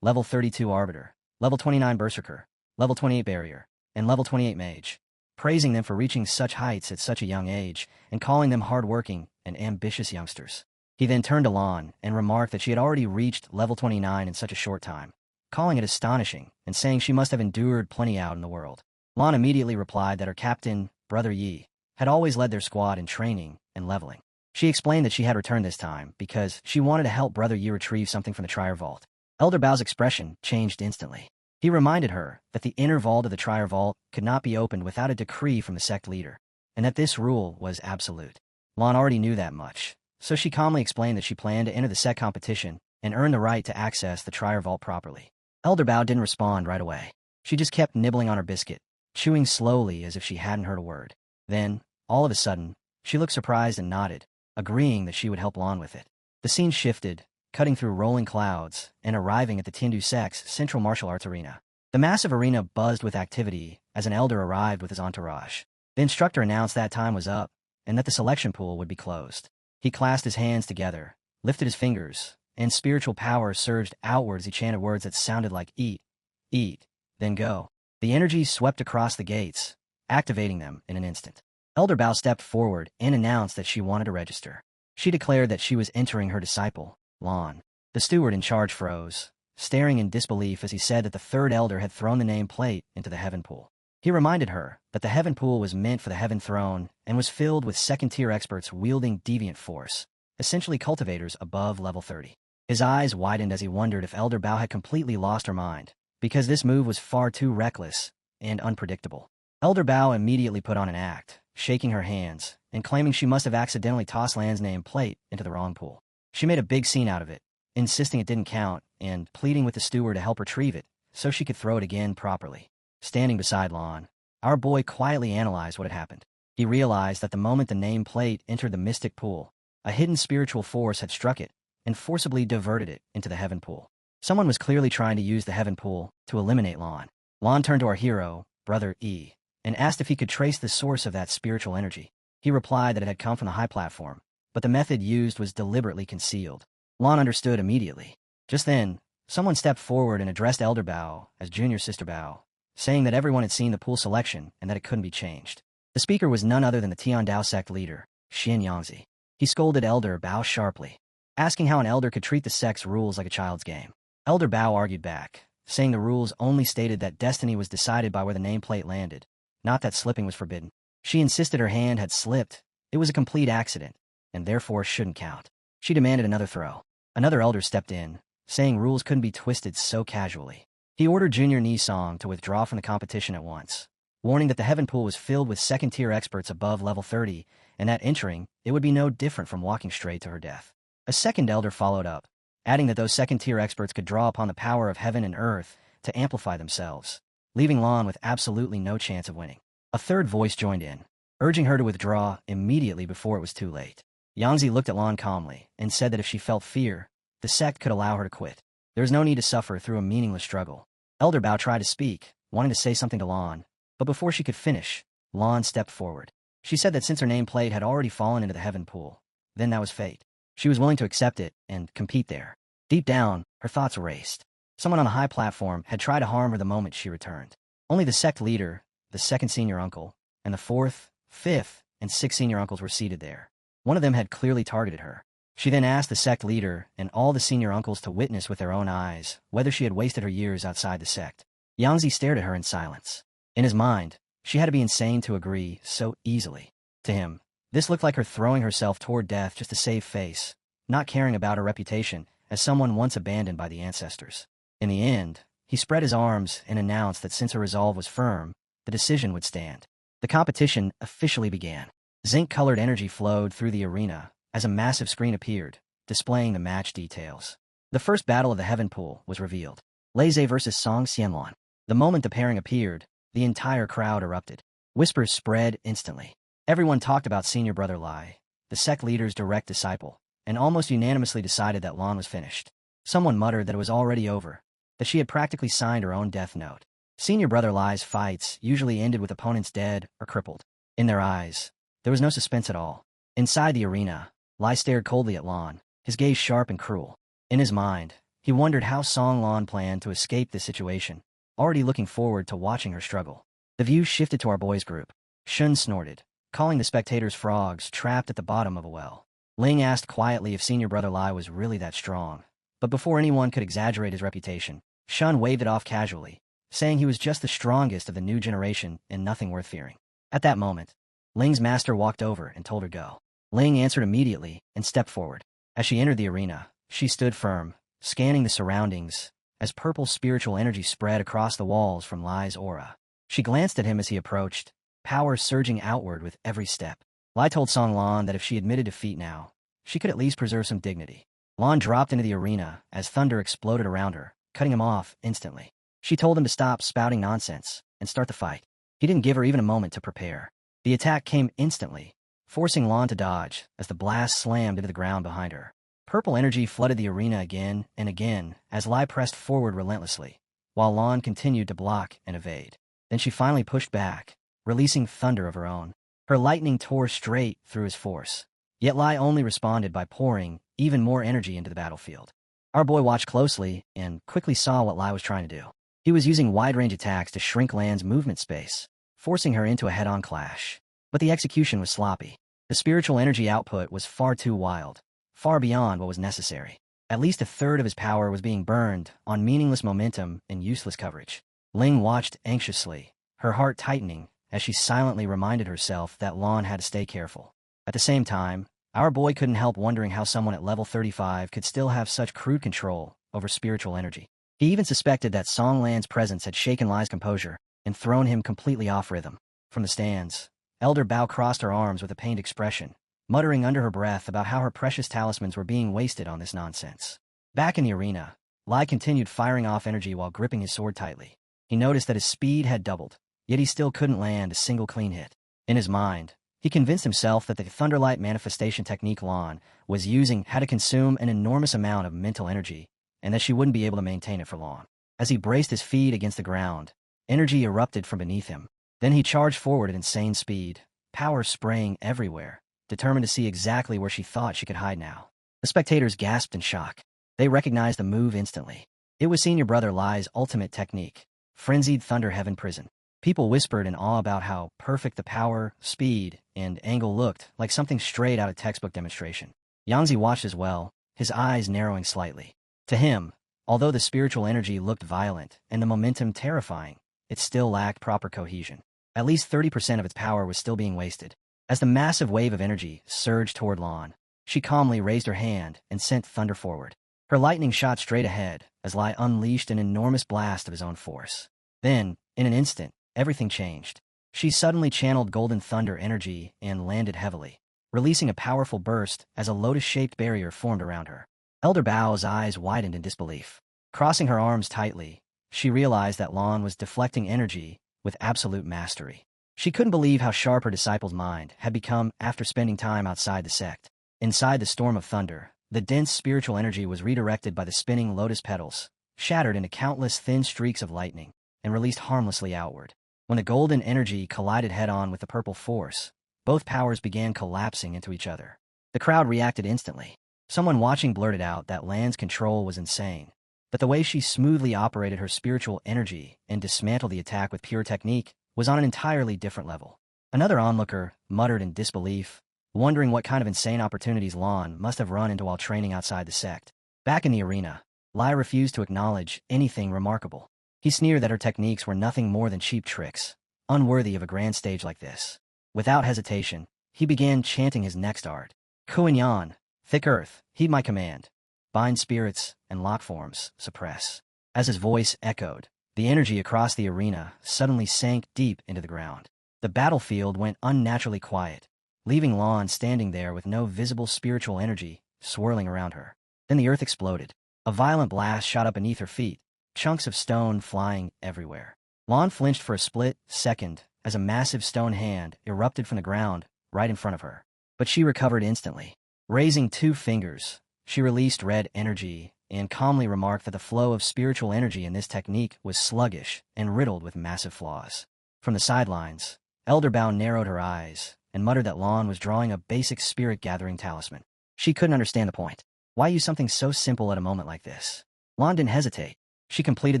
Level 32 Arbiter, Level 29 Berserker, Level 28 Barrier, and Level 28 Mage, praising them for reaching such heights at such a young age and calling them hard-working and ambitious youngsters. He then turned to Lon and remarked that she had already reached Level 29 in such a short time, calling it astonishing and saying she must have endured plenty out in the world. Lon immediately replied that her captain, Brother Yi, had always led their squad in training and leveling. She explained that she had returned this time because she wanted to help Brother Yi retrieve something from the Trier Vault. Elder Bao's expression changed instantly. He reminded her that the inner vault of the Trier Vault could not be opened without a decree from the sect leader, and that this rule was absolute. Lon already knew that much, so she calmly explained that she planned to enter the sect competition and earn the right to access the Trier Vault properly. Elder Bao didn't respond right away. She just kept nibbling on her biscuit, chewing slowly as if she hadn't heard a word. Then, all of a sudden, she looked surprised and nodded, agreeing that she would help Lon with it. The scene shifted, cutting through rolling clouds and arriving at the Tindu Sect's Central Martial Arts Arena. The massive arena buzzed with activity as an elder arrived with his entourage. The instructor announced that time was up and that the selection pool would be closed. He clasped his hands together, lifted his fingers, and spiritual power surged outward as he chanted words that sounded like eat, then go. The energy swept across the gates, activating them in an instant. Elder Bao stepped forward and announced that she wanted to register. She declared that she was entering her disciple, Lan. The steward in charge froze, staring in disbelief as he said that the third elder had thrown the name plate into the heaven pool. He reminded her that the heaven pool was meant for the heaven throne and was filled with second-tier experts wielding deviant force, essentially cultivators above level 30. His eyes widened as he wondered if Elder Bao had completely lost her mind, because this move was far too reckless and unpredictable. Elder Bao immediately put on an act, shaking her hands and claiming she must have accidentally tossed Lan's name plate into the wrong pool. She made a big scene out of it, insisting it didn't count and pleading with the steward to help retrieve it so she could throw it again properly. Standing beside Lan, our boy quietly analyzed what had happened. He realized that the moment the name plate entered the mystic pool, a hidden spiritual force had struck it and forcibly diverted it into the heaven pool. Someone was clearly trying to use the heaven pool to eliminate Lan. Lan turned to our hero, Brother E, and asked if he could trace the source of that spiritual energy. He replied that it had come from the high platform, but the method used was deliberately concealed. Lan understood immediately. Just then, someone stepped forward and addressed Elder Bao as Junior Sister Bao, saying that everyone had seen the pool selection and that it couldn't be changed. The speaker was none other than the Tian Dao sect leader, Xin Yangzi. He scolded Elder Bao sharply, asking how an elder could treat the sect's rules like a child's game. Elder Bao argued back, saying the rules only stated that destiny was decided by where the nameplate landed, not that slipping was forbidden. She insisted her hand had slipped. It was a complete accident, and therefore shouldn't count. She demanded another throw. Another elder stepped in, saying rules couldn't be twisted so casually. He ordered Junior Nisong to withdraw from the competition at once, warning that the heaven pool was filled with second-tier experts above level 30, and that entering, it would be no different from walking straight to her death. A second elder followed up, adding that those second-tier experts could draw upon the power of heaven and earth to amplify themselves, leaving Lan with absolutely no chance of winning. A third voice joined in, urging her to withdraw immediately before it was too late. Yangzi looked at Lan calmly and said that if she felt fear, the sect could allow her to quit. There was no need to suffer through a meaningless struggle. Elder Bao tried to speak, wanting to say something to Lan, but before she could finish, Lan stepped forward. She said that since her nameplate had already fallen into the heaven pool, then that was fate. She was willing to accept it and compete there. Deep down, her thoughts raced. Someone on the high platform had tried to harm her the moment she returned. Only the sect leader, the second senior uncle, and the fourth, fifth, and sixth senior uncles were seated there. One of them had clearly targeted her. She then asked the sect leader and all the senior uncles to witness with their own eyes whether she had wasted her years outside the sect. Yangzi stared at her in silence. In his mind, she had to be insane to agree so easily. To him, this looked like her throwing herself toward death just to save face, not caring about her reputation as someone once abandoned by the ancestors. In the end, he spread his arms and announced that since her resolve was firm, the decision would stand. The competition officially began. Zinc-colored energy flowed through the arena as a massive screen appeared, displaying the match details. The first battle of the heaven pool was revealed. Lei versus Song Xianluan. The moment the pairing appeared, the entire crowd erupted. Whispers spread instantly. Everyone talked about senior brother Lai, the sect leader's direct disciple, and almost unanimously decided that Lan was finished. Someone muttered that it was already over, that she had practically signed her own death note. Senior brother Lai's fights usually ended with opponents dead or crippled. In their eyes, there was no suspense at all. Inside the arena, Lai stared coldly at Lan, his gaze sharp and cruel. In his mind, he wondered how Song Lan planned to escape this situation, already looking forward to watching her struggle. The view shifted to our boys' group. Shun snorted, calling the spectators frogs trapped at the bottom of a well. Ling asked quietly if senior brother Lai was really that strong, but before anyone could exaggerate his reputation, Shun waved it off casually, saying he was just the strongest of the new generation and nothing worth fearing. At that moment, Ling's master walked over and told her go. Ling answered immediately and stepped forward. As she entered the arena, she stood firm, scanning the surroundings, as purple spiritual energy spread across the walls from Lai's aura. She glanced at him as he approached, power surging outward with every step. Lai told Song Lan that if she admitted defeat now, she could at least preserve some dignity. Lan dropped into the arena as thunder exploded around her, cutting him off instantly. She told him to stop spouting nonsense and start the fight. He didn't give her even a moment to prepare. The attack came instantly, forcing Lan to dodge as the blast slammed into the ground behind her. Purple energy flooded the arena again and again as Lai pressed forward relentlessly, while Lan continued to block and evade. Then she finally pushed back, releasing thunder of her own. Her lightning tore straight through his force, Yet Lai only responded by pouring even more energy into the battlefield. Our boy watched closely and quickly saw what Lai was trying to do. He was using wide-range attacks to shrink Lan's movement space, forcing her into a head-on clash. But the execution was sloppy. The spiritual energy output was far too wild, far beyond what was necessary. At least a third of his power was being burned on meaningless momentum and useless coverage. Ling watched anxiously, her heart tightening as she silently reminded herself that Lan had to stay careful. At the same time, our boy couldn't help wondering how someone at level 35 could still have such crude control over spiritual energy. He even suspected that Song Lan's presence had shaken Lai's composure and thrown him completely off rhythm. From the stands, Elder Bao crossed her arms with a pained expression, muttering under her breath about how her precious talismans were being wasted on this nonsense. Back in the arena, Lai continued firing off energy while gripping his sword tightly. He noticed that his speed had doubled, yet he still couldn't land a single clean hit. In his mind, he convinced himself that the Thunderlight manifestation technique Lan was using had to consume an enormous amount of mental energy, and that she wouldn't be able to maintain it for long. As he braced his feet against the ground, energy erupted from beneath him. Then he charged forward at insane speed, power spraying everywhere, determined to see exactly where she thought she could hide now. The spectators gasped in shock. They recognized the move instantly. It was senior brother Lai's ultimate technique, Frenzied Thunder Heaven Prison. People whispered in awe about how perfect the power, speed, and angle looked, like something straight out of textbook demonstration. Yangzi watched as well, his eyes narrowing slightly. To him, although the spiritual energy looked violent and the momentum terrifying, it still lacked proper cohesion. At least 30% of its power was still being wasted. As the massive wave of energy surged toward Lan, she calmly raised her hand and sent thunder forward. Her lightning shot straight ahead as Lai unleashed an enormous blast of his own force. Then, in an instant, everything changed. She suddenly channeled golden thunder energy and landed heavily, releasing a powerful burst as a lotus-shaped barrier formed around her. Elder Bao's eyes widened in disbelief. Crossing her arms tightly, she realized that Lan was deflecting energy with absolute mastery. She couldn't believe how sharp her disciple's mind had become after spending time outside the sect. Inside the storm of thunder, the dense spiritual energy was redirected by the spinning lotus petals, shattered into countless thin streaks of lightning, and released harmlessly outward. When the golden energy collided head-on with the purple force, both powers began collapsing into each other. The crowd reacted instantly. Someone watching blurted out that Lan's control was insane, but the way she smoothly operated her spiritual energy and dismantled the attack with pure technique was on an entirely different level. Another onlooker muttered in disbelief, wondering what kind of insane opportunities Lan must have run into while training outside the sect. Back in the arena, Lai refused to acknowledge anything remarkable. He sneered that her techniques were nothing more than cheap tricks, unworthy of a grand stage like this. Without hesitation, he began chanting his next art. Kuan-Yan, thick earth, heed my command. Bind spirits and lock forms, suppress. As his voice echoed, the energy across the arena suddenly sank deep into the ground. The battlefield went unnaturally quiet, leaving Lan standing there with no visible spiritual energy swirling around her. Then the earth exploded. A violent blast shot up beneath her feet, chunks of stone flying everywhere. Lan flinched for a split second as a massive stone hand erupted from the ground right in front of her. But she recovered instantly. Raising 2 fingers, she released red energy and calmly remarked that the flow of spiritual energy in this technique was sluggish and riddled with massive flaws. From the sidelines, Elder Bao narrowed her eyes and muttered that Lan was drawing a basic spirit-gathering talisman. She couldn't understand the point. Why use something so simple at a moment like this? Lan didn't hesitate. She completed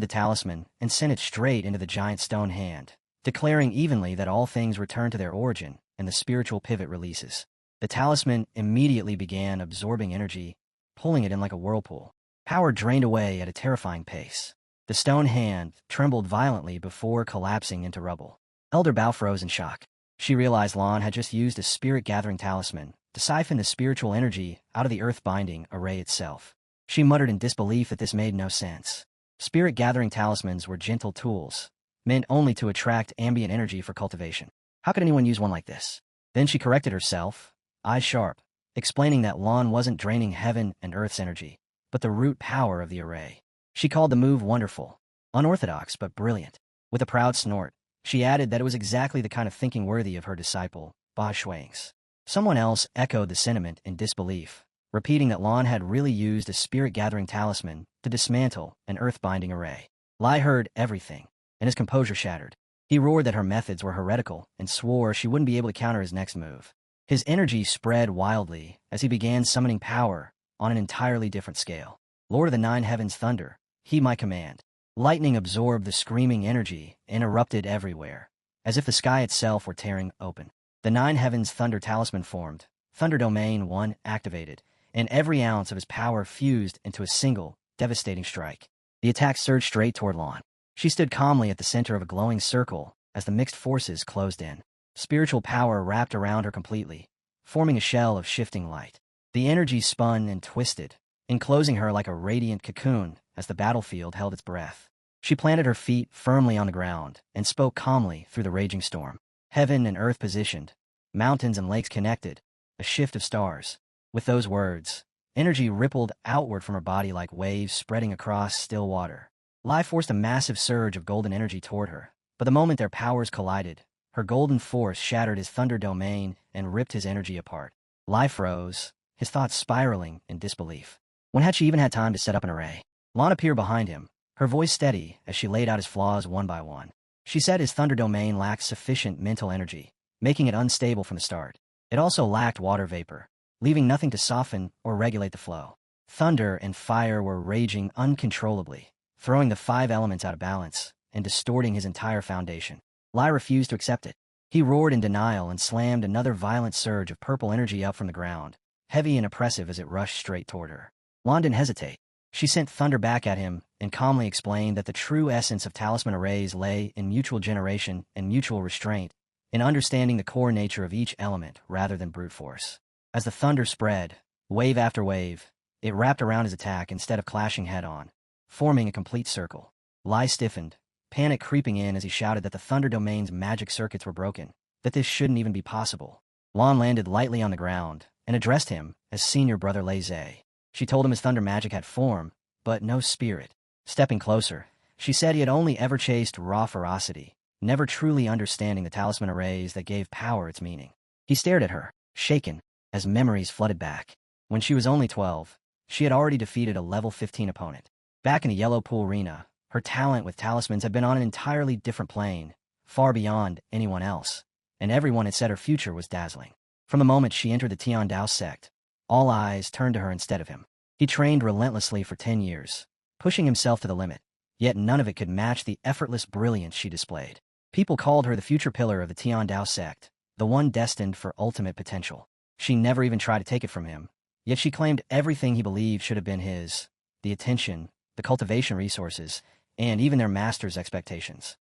the talisman and sent it straight into the giant stone hand, declaring evenly that all things return to their origin and the spiritual pivot releases. The talisman immediately began absorbing energy, pulling it in like a whirlpool. Power drained away at a terrifying pace. The stone hand trembled violently before collapsing into rubble. Elder Bao froze in shock. She realized Lan had just used a spirit-gathering talisman to siphon the spiritual energy out of the earth-binding array itself. She muttered in disbelief that this made no sense. Spirit-gathering talismans were gentle tools, meant only to attract ambient energy for cultivation. How could anyone use one like this? Then she corrected herself, eyes sharp, explaining that Lan wasn't draining heaven and earth's energy, but the root power of the array. She called the move wonderful, unorthodox but brilliant. With a proud snort, she added that it was exactly the kind of thinking worthy of her disciple, Ba Shuang's. Someone else echoed the sentiment in disbelief, repeating that Lan had really used a spirit-gathering talisman to dismantle an earth-binding array. Lai heard everything, and his composure shattered. He roared that her methods were heretical and swore she wouldn't be able to counter his next move. His energy spread wildly as he began summoning power on an entirely different scale. Lord of the Nine Heavens thunder, heed my command. Lightning absorbed the screaming energy and erupted everywhere, as if the sky itself were tearing open. The Nine Heavens thunder talisman formed, Thunder Domain 1 activated, and every ounce of his power fused into a single, devastating strike. The attack surged straight toward Lan. She stood calmly at the center of a glowing circle as the mixed forces closed in. Spiritual power wrapped around her completely, forming a shell of shifting light. The energy spun and twisted, enclosing her like a radiant cocoon as the battlefield held its breath. She planted her feet firmly on the ground and spoke calmly through the raging storm. Heaven and earth positioned, mountains and lakes connected, a shift of stars. With those words, energy rippled outward from her body like waves spreading across still water. Lai forced a massive surge of golden energy toward her, but the moment their powers collided, her golden force shattered his thunder domain and ripped his energy apart. Lai froze, his thoughts spiraling in disbelief. When had she even had time to set up an array? Lan appeared behind him, her voice steady as she laid out his flaws one by one. She said his thunder domain lacked sufficient mental energy, making it unstable from the start. It also lacked water vapor, leaving nothing to soften or regulate the flow. Thunder and fire were raging uncontrollably, throwing the 5 elements out of balance and distorting his entire foundation. Lai refused to accept it. He roared in denial and slammed another violent surge of purple energy up from the ground, heavy and oppressive as it rushed straight toward her. Lan didn't hesitate. She sent thunder back at him and calmly explained that the true essence of talisman arrays lay in mutual generation and mutual restraint, in understanding the core nature of each element rather than brute force. As the thunder spread, wave after wave, it wrapped around his attack instead of clashing head-on, forming a complete circle. Lai stiffened, panic creeping in as he shouted that the thunder domain's magic circuits were broken, that this shouldn't even be possible. Lan landed lightly on the ground and addressed him as senior brother Lei Zhe. She told him his thunder magic had form, but no spirit. Stepping closer, she said he had only ever chased raw ferocity, never truly understanding the talisman arrays that gave power its meaning. He stared at her, shaken, as memories flooded back. When she was only 12, she had already defeated a level 15 opponent. Back in a yellow pool arena, her talent with talismans had been on an entirely different plane, far beyond anyone else, and everyone had said her future was dazzling. From the moment she entered the Tian Dao sect, all eyes turned to her instead of him. He trained relentlessly for 10 years, pushing himself to the limit, yet none of it could match the effortless brilliance she displayed. People called her the future pillar of the Tian Dao sect, the one destined for ultimate potential. She never even tried to take it from him, yet she claimed everything he believed should have been his: the attention, the cultivation resources, and even their master's expectations.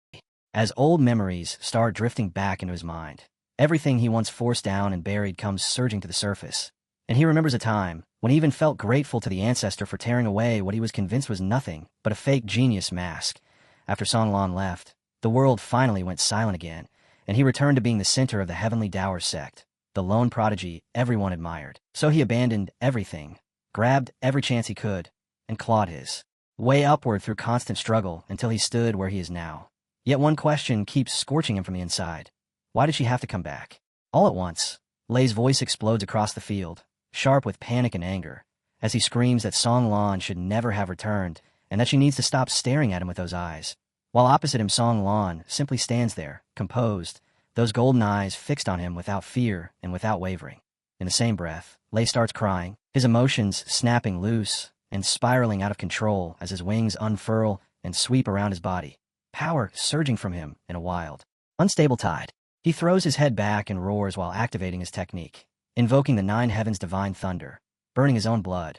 As old memories start drifting back into his mind, everything he once forced down and buried comes surging to the surface, and he remembers a time when he even felt grateful to the ancestor for tearing away what he was convinced was nothing but a fake genius mask. After Songlan left, the world finally went silent again, and he returned to being the center of the Heavenly Dower sect, the lone prodigy everyone admired. So he abandoned everything, grabbed every chance he could, and clawed his way upward through constant struggle until he stood where he is now. Yet one question keeps scorching him from the inside. Why did she have to come back? All at once, Lei's voice explodes across the field, sharp with panic and anger, as he screams that Song Lan should never have returned and that she needs to stop staring at him with those eyes. While opposite him, Song Lan simply stands there, composed, those golden eyes fixed on him without fear and without wavering. In the same breath, Lei starts crying, his emotions snapping loose and spiraling out of control as his wings unfurl and sweep around his body, power surging from him in a wild, unstable tide. He throws his head back and roars while activating his technique, invoking the 9 heavens' divine thunder, burning his own blood,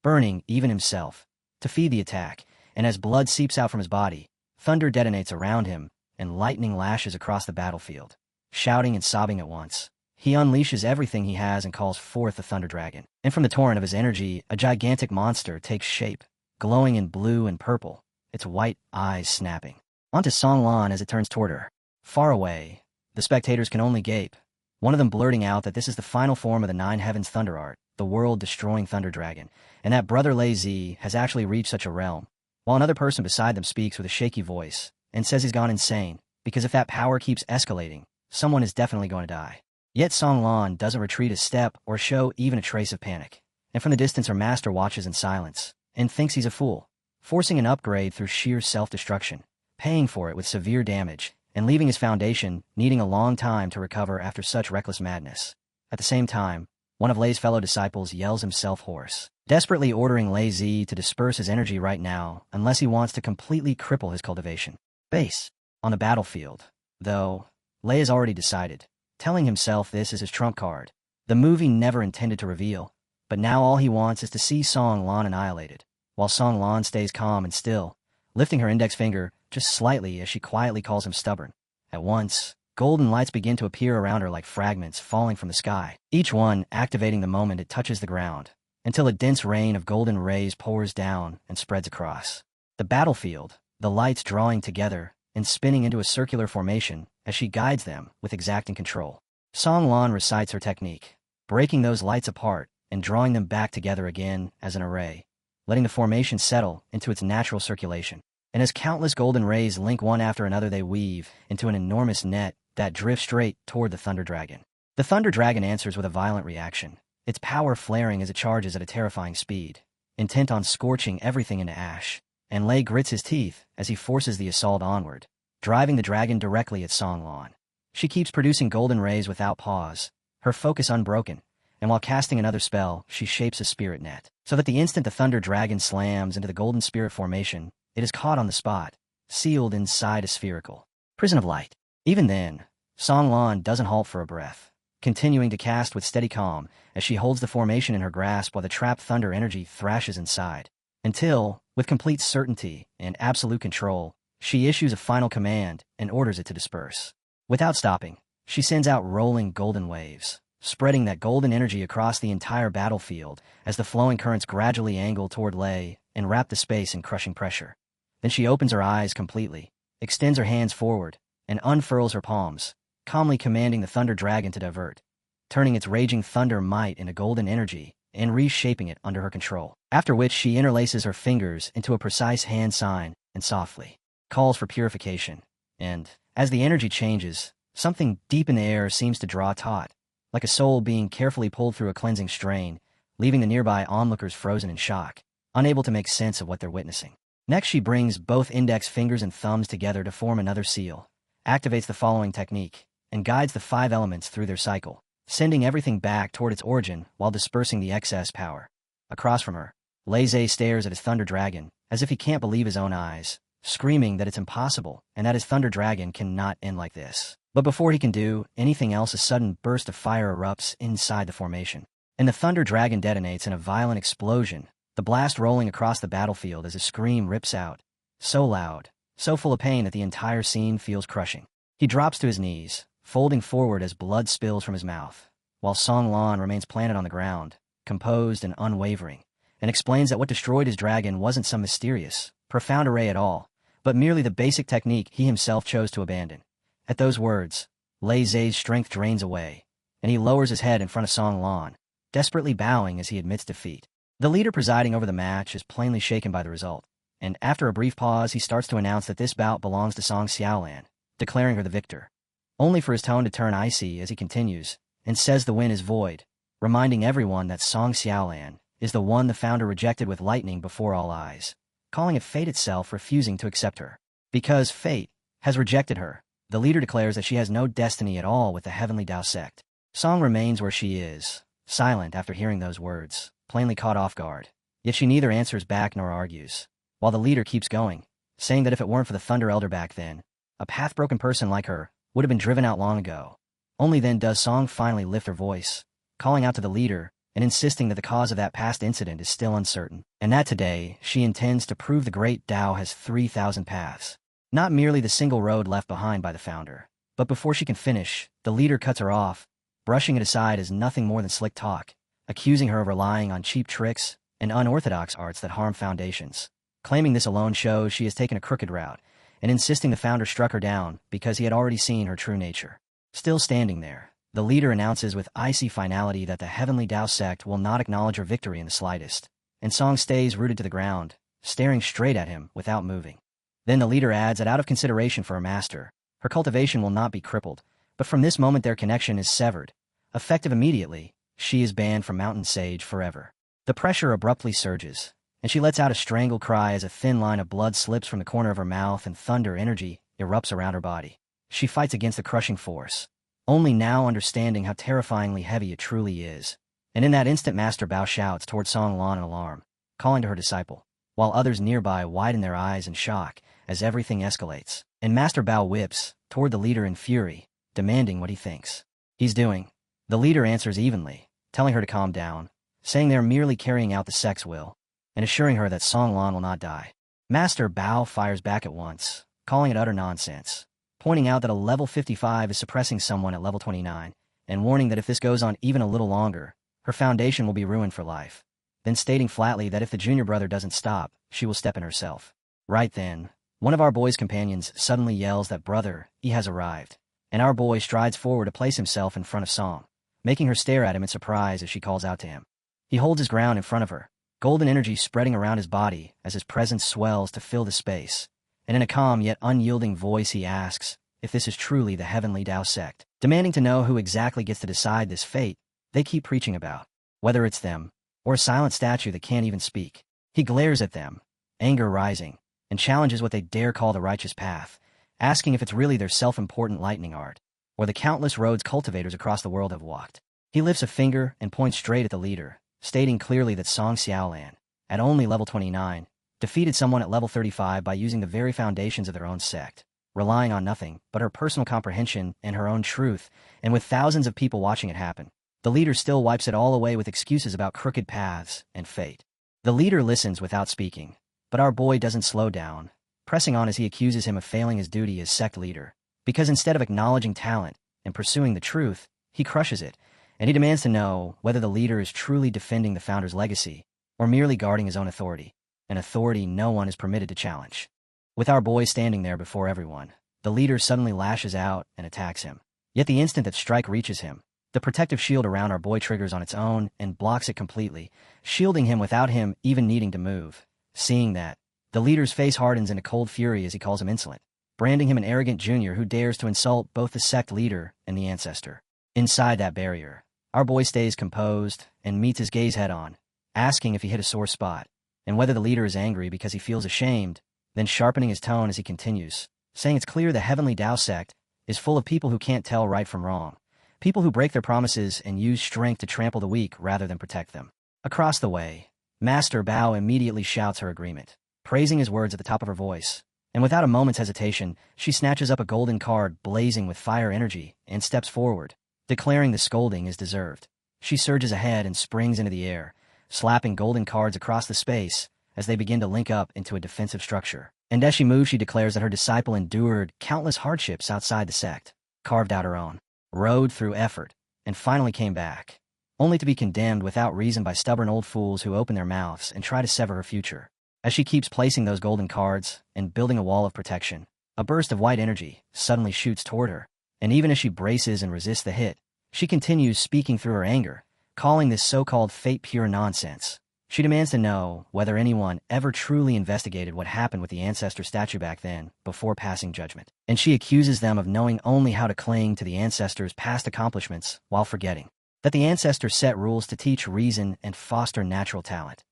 burning even himself, to feed the attack, and as blood seeps out from his body, thunder detonates around him, and lightning lashes across the battlefield. Shouting and sobbing at once, he unleashes everything he has and calls forth the Thunder Dragon. And from the torrent of his energy, a gigantic monster takes shape, glowing in blue and purple, its white eyes snapping. Onto Song Lan as it turns toward her. Far away, the spectators can only gape, one of them blurting out that this is the final form of the 9 heavens thunder art, the world-destroying Thunder Dragon, and that Brother Lei Zi has actually reached such a realm, while another person beside them speaks with a shaky voice and says he's gone insane, because if that power keeps escalating, someone is definitely going to die. Yet Song Lan doesn't retreat a step or show even a trace of panic, and from the distance her master watches in silence and thinks he's a fool, forcing an upgrade through sheer self-destruction, paying for it with severe damage, and leaving his foundation needing a long time to recover after such reckless madness. At the same time, one of Lei's fellow disciples yells himself hoarse, desperately ordering Lei Zi to disperse his energy right now unless he wants to completely cripple his cultivation. Base. On the battlefield, though, Lei has already decided, telling himself this is his trump card. The movie never intended to reveal, but now all he wants is to see Song Lan annihilated, while Song Lan stays calm and still, lifting her index finger just slightly as she quietly calls him stubborn. At once, golden lights begin to appear around her like fragments falling from the sky, each one activating the moment it touches the ground, until a dense rain of golden rays pours down and spreads across the battlefield, the lights drawing together and spinning into a circular formation as she guides them with exacting control. Song Lan recites her technique, breaking those lights apart and drawing them back together again as an array, letting the formation settle into its natural circulation. And as countless golden rays link one after another, they weave into an enormous net that drifts straight toward the Thunder Dragon. The Thunder Dragon answers with a violent reaction, its power flaring as it charges at a terrifying speed, intent on scorching everything into ash. And Lei grits his teeth as he forces the assault onward, driving the dragon directly at Song Lan. She keeps producing golden rays without pause, her focus unbroken, and while casting another spell, she shapes a spirit net, so that the instant the Thunder Dragon slams into the golden spirit formation, it is caught on the spot, sealed inside a spherical prison of light. Even then, Song Lan doesn't halt for a breath, continuing to cast with steady calm as she holds the formation in her grasp while the trapped thunder energy thrashes inside, until, with complete certainty and absolute control, she issues a final command and orders it to disperse. Without stopping, she sends out rolling golden waves, spreading that golden energy across the entire battlefield as the flowing currents gradually angle toward Lei and wrap the space in crushing pressure. Then she opens her eyes completely, extends her hands forward, and unfurls her palms, calmly commanding the Thunder Dragon to divert, turning its raging thunder might into golden energy and reshaping it under her control. After which she interlaces her fingers into a precise hand sign and softly calls for purification. And, as the energy changes, something deep in the air seems to draw taut, like a soul being carefully pulled through a cleansing strain, leaving the nearby onlookers frozen in shock, unable to make sense of what they're witnessing. Next, she brings both index fingers and thumbs together to form another seal, activates the following technique, and guides the 5 elements through their cycle, sending everything back toward its origin while dispersing the excess power. Across from her, Lei Zi stares at his Thunder Dragon, as if he can't believe his own eyes, screaming that it's impossible and that his Thunder Dragon cannot end like this. But before he can do anything else, a sudden burst of fire erupts inside the formation, and the Thunder Dragon detonates in a violent explosion, the blast rolling across the battlefield as a scream rips out, so loud, so full of pain that the entire scene feels crushing. He drops to his knees, folding forward as blood spills from his mouth, while Song Lan remains planted on the ground, composed and unwavering, and explains that what destroyed his dragon wasn't some mysterious, profound array at all, but merely the basic technique he himself chose to abandon. At those words, Lei Zi's strength drains away, and he lowers his head in front of Song Lan, desperately bowing as he admits defeat. The leader presiding over the match is plainly shaken by the result, and after a brief pause he starts to announce that this bout belongs to Song Xiaolan, declaring her the victor, only for his tone to turn icy as he continues, and says the win is void, reminding everyone that Song Xiaolan is the one the founder rejected with lightning before all eyes, calling it fate itself refusing to accept her. Because fate has rejected her, the leader declares that she has no destiny at all with the Heavenly Dao sect. Song remains where she is, silent after hearing those words, plainly caught off guard. Yet she neither answers back nor argues, while the leader keeps going, saying that if it weren't for the Thunder Elder back then, a path-broken person like her would have been driven out long ago. Only then does Song finally lift her voice, calling out to the leader and insisting that the cause of that past incident is still uncertain, and that today she intends to prove the great Tao has 3,000 paths, not merely the single road left behind by the founder. But before she can finish, the leader cuts her off, brushing it aside as nothing more than slick talk, accusing her of relying on cheap tricks and unorthodox arts that harm foundations, claiming this alone shows she has taken a crooked route, and insisting the founder struck her down because he had already seen her true nature. Still standing there, the leader announces with icy finality that the Heavenly Tao sect will not acknowledge her victory in the slightest, and Song stays rooted to the ground, staring straight at him without moving. Then the leader adds that out of consideration for her master, her cultivation will not be crippled, but from this moment their connection is severed. Effective immediately, she is banned from Mountain Sage forever. The pressure abruptly surges, and she lets out a strangled cry as a thin line of blood slips from the corner of her mouth and thunder energy erupts around her body. She fights against the crushing force, only now understanding how terrifyingly heavy it truly is. And in that instant, Master Bao shouts toward Song Lan in alarm, calling to her disciple, while others nearby widen their eyes in shock as everything escalates. And Master Bao whips toward the leader in fury, demanding what he thinks he's doing. The leader answers evenly, telling her to calm down, saying they are merely carrying out the sect's will, and assuring her that Song Lan will not die. Master Bao fires back at once, calling it utter nonsense, pointing out that a level 55 is suppressing someone at level 29, and warning that if this goes on even a little longer, her foundation will be ruined for life, then stating flatly that if the junior brother doesn't stop, she will step in herself. Right then, one of our boy's companions suddenly yells that brother, he has arrived, and our boy strides forward to place himself in front of Song, making her stare at him in surprise as she calls out to him. He holds his ground in front of her, golden energy spreading around his body as his presence swells to fill the space, and in a calm yet unyielding voice he asks if this is truly the Heavenly Tao sect, demanding to know who exactly gets to decide this fate they keep preaching about, whether it's them, or a silent statue that can't even speak. He glares at them, anger rising, and challenges what they dare call the righteous path, asking if it's really their self-important lightning art, or the countless roads cultivators across the world have walked. He lifts a finger and points straight at the leader, stating clearly that Song Xiaolan, at only level 29, defeated someone at level 35 by using the very foundations of their own sect, relying on nothing but her personal comprehension and her own truth, and with thousands of people watching it happen. The leader still wipes it all away with excuses about crooked paths and fate. The leader listens without speaking, but our boy doesn't slow down, pressing on as he accuses him of failing his duty as sect leader, because instead of acknowledging talent and pursuing the truth, he crushes it, and he demands to know whether the leader is truly defending the founder's legacy or merely guarding his own authority, an authority no one is permitted to challenge. With our boy standing there before everyone, the leader suddenly lashes out and attacks him. Yet the instant that strike reaches him, the protective shield around our boy triggers on its own and blocks it completely, shielding him without him even needing to move. Seeing that, the leader's face hardens into cold fury as he calls him insolent, branding him an arrogant junior who dares to insult both the sect leader and the ancestor. Inside that barrier, our boy stays composed and meets his gaze head-on, asking if he hit a sore spot, and whether the leader is angry because he feels ashamed, then sharpening his tone as he continues, saying it's clear the Heavenly Tao sect is full of people who can't tell right from wrong, people who break their promises and use strength to trample the weak rather than protect them. Across the way, Master Bao immediately shouts her agreement, praising his words at the top of her voice, and without a moment's hesitation, she snatches up a golden card blazing with fire energy and steps forward, declaring the scolding is deserved. She surges ahead and springs into the air, slapping golden cards across the space as they begin to link up into a defensive structure. And as she moves, she declares that her disciple endured countless hardships outside the sect, carved out her own, rode through effort, and finally came back, only to be condemned without reason by stubborn old fools who open their mouths and try to sever her future. As she keeps placing those golden cards and building a wall of protection, a burst of white energy suddenly shoots toward her, and even as she braces and resists the hit, she continues speaking through her anger, calling this so-called fate pure nonsense. She demands to know whether anyone ever truly investigated what happened with the ancestor statue back then before passing judgment, and she accuses them of knowing only how to cling to the ancestors' past accomplishments while forgetting that the ancestors set rules to teach reason and foster natural talent,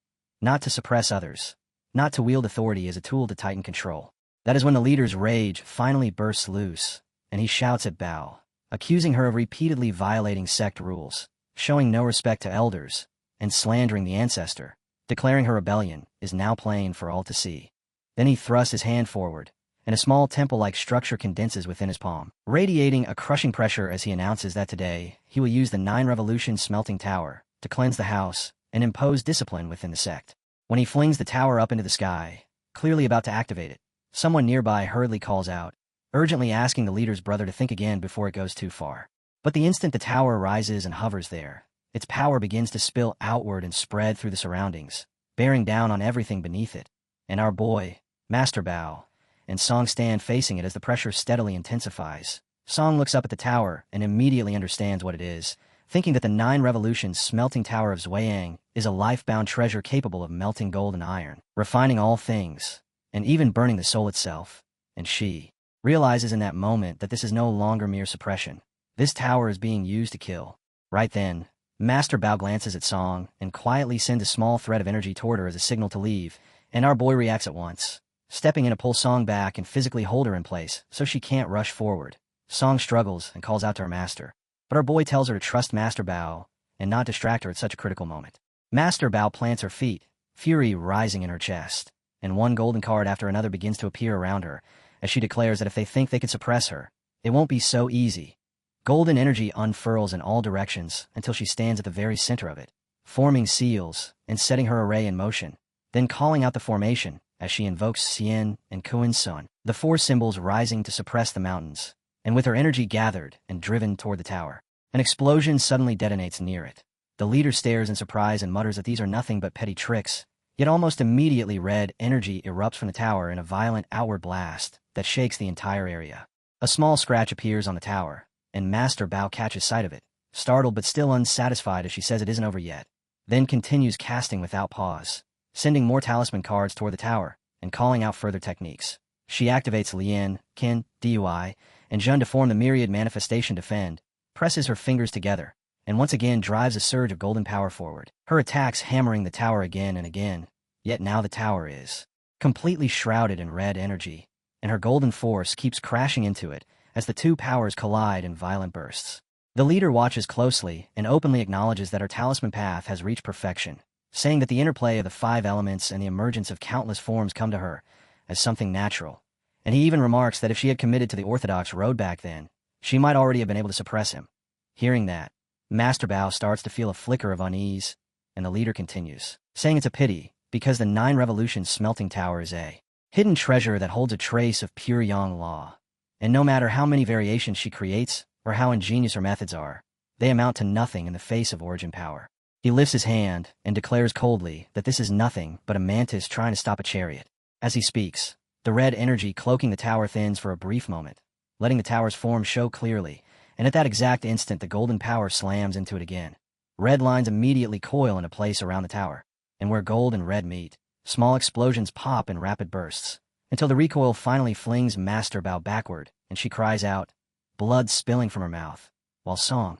not to suppress others, not to wield authority as a tool to tighten control. That is when the leader's rage finally bursts loose, and he shouts at Bao, accusing her of repeatedly violating sect rules, showing no respect to elders, and slandering the ancestor, declaring her rebellion is now plain for all to see. Then he thrusts his hand forward, and a small temple-like structure condenses within his palm, radiating a crushing pressure as he announces that today he will use the 9 Revolution smelting tower to cleanse the house and impose discipline within the sect. When he flings the tower up into the sky, clearly about to activate it, someone nearby hurriedly calls out, urgently asking the leader's brother to think again before it goes too far. But the instant the tower rises and hovers there, its power begins to spill outward and spread through the surroundings, bearing down on everything beneath it. And our boy, Master Bao, and Song stand facing it as the pressure steadily intensifies. Song looks up at the tower and immediately understands what it is, thinking that the 9 Revolutions smelting tower of Zhuiyang is a life-bound treasure capable of melting gold and iron, refining all things, and even burning the soul itself. And she realizes in that moment that this is no longer mere suppression. This tower is being used to kill. Right then, Master Bao glances at Song and quietly sends a small thread of energy toward her as a signal to leave, and our boy reacts at once, stepping in to pull Song back and physically hold her in place so she can't rush forward, Song struggles and calls out to her master, but our boy tells her to trust Master Bao and not distract her at such a critical moment. Master Bao plants her feet, fury rising in her chest, and one golden card after another begins to appear around her, as she declares that if they think they can suppress her, it won't be so easy. Golden energy unfurls in all directions until she stands at the very center of it, forming seals and setting her array in motion, then calling out the formation as she invokes Xian and Kuan Sun, the four symbols rising to suppress the mountains, and with her energy gathered and driven toward the tower. An explosion suddenly detonates near it. The leader stares in surprise and mutters that these are nothing but petty tricks, yet almost immediately red energy erupts from the tower in a violent outward blast that shakes the entire area. A small scratch appears on the tower, and Master Bao catches sight of it, startled but still unsatisfied as she says it isn't over yet, then continues casting without pause, sending more talisman cards toward the tower, and calling out further techniques. She activates Lian, Qin, Dui, and Zhun to form the myriad manifestation defend, presses her fingers together, and once again drives a surge of golden power forward. Her attacks hammering the tower again and again, yet now the tower is completely shrouded in red energy, and her golden force keeps crashing into it as the two powers collide in violent bursts. The leader watches closely and openly acknowledges that her talisman path has reached perfection, saying that the interplay of the five elements and the emergence of countless forms come to her as something natural, and he even remarks that if she had committed to the orthodox road back then, she might already have been able to suppress him. Hearing that, Master Bao starts to feel a flicker of unease, and the leader continues, saying it's a pity, because the 9 Revolutions smelting tower is a hidden treasure that holds a trace of pure yang law, and no matter how many variations she creates, or how ingenious her methods are, they amount to nothing in the face of origin power. He lifts his hand and declares coldly that this is nothing but a mantis trying to stop a chariot. As he speaks, the red energy cloaking the tower thins for a brief moment, letting the tower's form show clearly, and at that exact instant the golden power slams into it again. Red lines immediately coil into place around the tower, and where gold and red meet, small explosions pop in rapid bursts, until the recoil finally flings Master Bao backward, and she cries out, blood spilling from her mouth, while Song,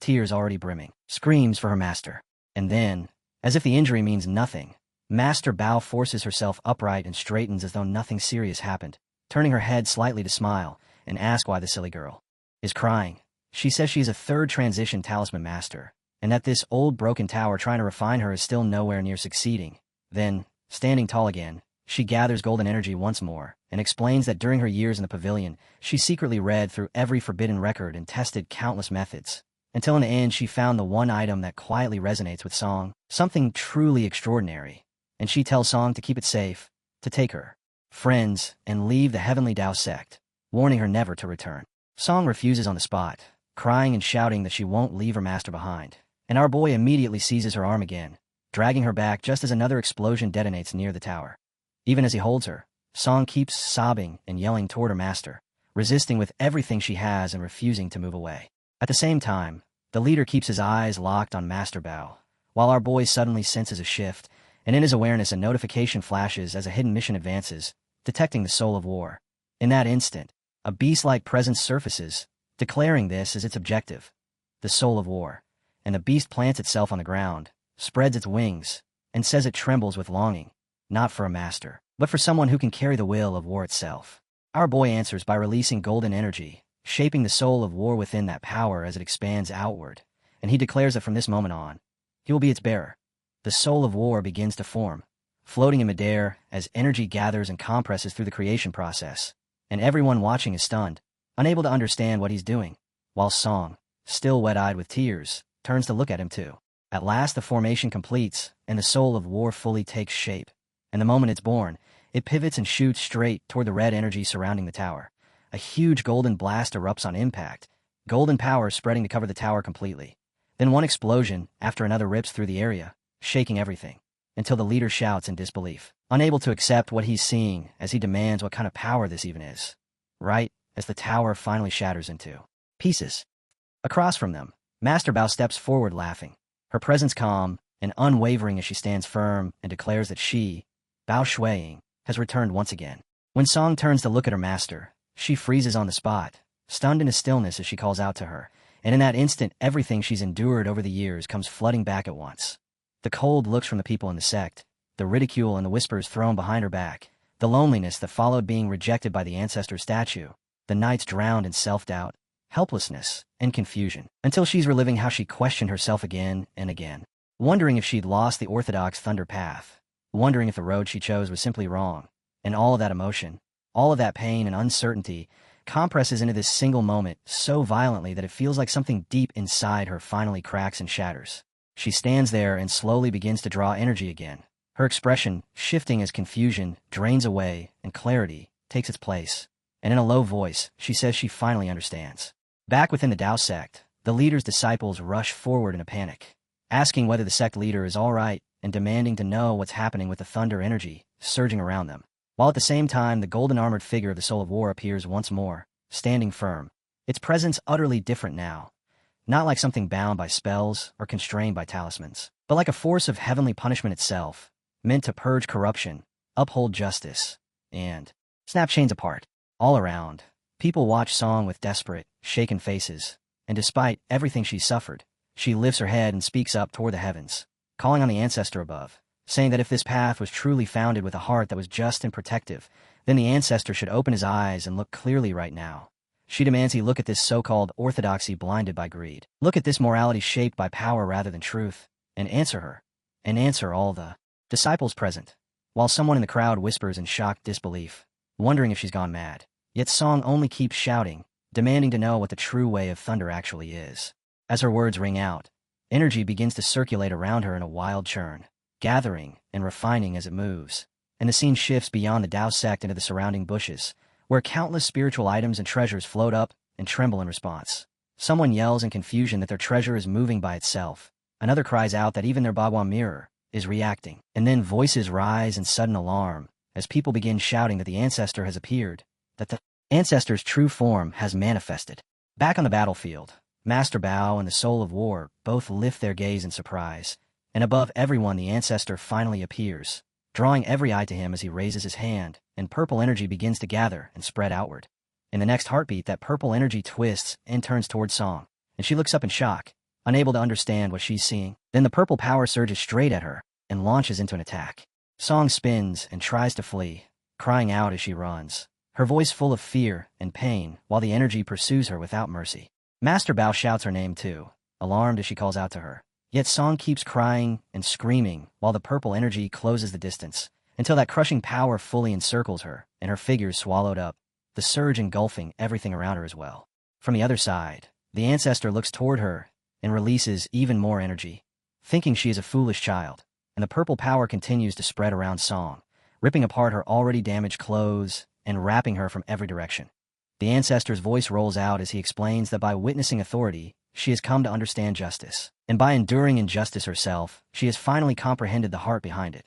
tears already brimming, screams for her master. And then, as if the injury means nothing, Master Bao forces herself upright and straightens as though nothing serious happened, turning her head slightly to smile and ask why the silly girl is crying. She says she is a 3rd transition talisman master, and that this old broken tower trying to refine her is still nowhere near succeeding. Then, standing tall again, she gathers golden energy once more and explains that during her years in the pavilion, she secretly read through every forbidden record and tested countless methods, until in the end she found the one item that quietly resonates with Song, something truly extraordinary, and she tells Song to keep it safe, to take her friends, and leave the Heavenly Tao sect, warning her never to return. Song refuses on the spot, crying and shouting that she won't leave her master behind, and our boy immediately seizes her arm again, dragging her back just as another explosion detonates near the tower. Even as he holds her, Song keeps sobbing and yelling toward her master, resisting with everything she has and refusing to move away. At the same time, the leader keeps his eyes locked on Master Bao, while our boy suddenly senses a shift, and in his awareness a notification flashes as a hidden mission advances, detecting the soul of war. In that instant, a beast-like presence surfaces, declaring this as its objective, the soul of war, and the beast plants itself on the ground, spreads its wings, and says it trembles with longing, not for a master, but for someone who can carry the will of war itself. Our boy answers by releasing golden energy, shaping the soul of war within that power as it expands outward, and he declares that from this moment on, he will be its bearer. The soul of war begins to form, floating in midair as energy gathers and compresses through the creation process, and everyone watching is stunned, unable to understand what he's doing, while Song, still wet-eyed with tears, turns to look at him too. At last the formation completes, and the soul of war fully takes shape, and the moment it's born, it pivots and shoots straight toward the red energy surrounding the tower. A huge golden blast erupts on impact, golden power spreading to cover the tower completely. Then one explosion after another rips through the area, shaking everything, until the leader shouts in disbelief, unable to accept what he's seeing as he demands what kind of power this even is. Right as the tower finally shatters into pieces. Across from them, Master Bao steps forward laughing, her presence calm and unwavering as she stands firm and declares that she, Bao Shuiying, has returned once again. When Song turns to look at her master, she freezes on the spot, stunned into stillness as she calls out to her, and in that instant everything she's endured over the years comes flooding back at once. The cold looks from the people in the sect, the ridicule and the whispers thrown behind her back, the loneliness that followed being rejected by the ancestor statue, the nights drowned in self-doubt, helplessness, and confusion, until she's reliving how she questioned herself again and again, wondering if she'd lost the orthodox thunder path, wondering if the road she chose was simply wrong. And all of that emotion, all of that pain and uncertainty compresses into this single moment so violently that it feels like something deep inside her finally cracks and shatters. She stands there and slowly begins to draw energy again, her expression shifting as confusion drains away and clarity takes its place. And in a low voice, she says she finally understands. Back within the Tao sect, the leader's disciples rush forward in a panic, asking whether the sect leader is all right and demanding to know what's happening with the thunder energy surging around them. While at the same time, the golden armored figure of the Soul of War appears once more, standing firm, its presence utterly different now, not like something bound by spells or constrained by talismans, but like a force of heavenly punishment itself, meant to purge corruption, uphold justice, and snap chains apart. All around, people watch Song with desperate, shaken faces, and despite everything she's suffered, she lifts her head and speaks up toward the heavens, calling on the ancestor above, saying that if this path was truly founded with a heart that was just and protective, then the ancestor should open his eyes and look clearly right now. She demands he look at this so-called orthodoxy blinded by greed, look at this morality shaped by power rather than truth, and answer her, and answer all the disciples present, while someone in the crowd whispers in shocked disbelief, wondering if she's gone mad. Yet Song only keeps shouting, demanding to know what the true way of thunder actually is. As her words ring out, energy begins to circulate around her in a wild churn, gathering and refining as it moves, and the scene shifts beyond the Tao sect into the surrounding bushes, where countless spiritual items and treasures float up and tremble in response. Someone yells in confusion that their treasure is moving by itself. Another cries out that even their Bagua mirror is reacting. And then voices rise in sudden alarm as people begin shouting that the ancestor has appeared, that the ancestor's true form has manifested. Back on the battlefield, Master Bao and the Soul of War both lift their gaze in surprise, and above everyone the ancestor finally appears, drawing every eye to him as he raises his hand, and purple energy begins to gather and spread outward. In the next heartbeat, that purple energy twists and turns toward Song, and she looks up in shock, unable to understand what she's seeing. Then the purple power surges straight at her and launches into an attack. Song spins and tries to flee, crying out as she runs, her voice full of fear and pain, while the energy pursues her without mercy. Master Bao shouts her name too, alarmed as she calls out to her. Yet Song keeps crying and screaming while the purple energy closes the distance, until that crushing power fully encircles her and her figure is swallowed up, the surge engulfing everything around her as well. From the other side, the ancestor looks toward her and releases even more energy, thinking she is a foolish child, and the purple power continues to spread around Song, ripping apart her already damaged clothes and wrapping her from every direction. The ancestor's voice rolls out as he explains that by witnessing authority, she has come to understand justice, and by enduring injustice herself, she has finally comprehended the heart behind it.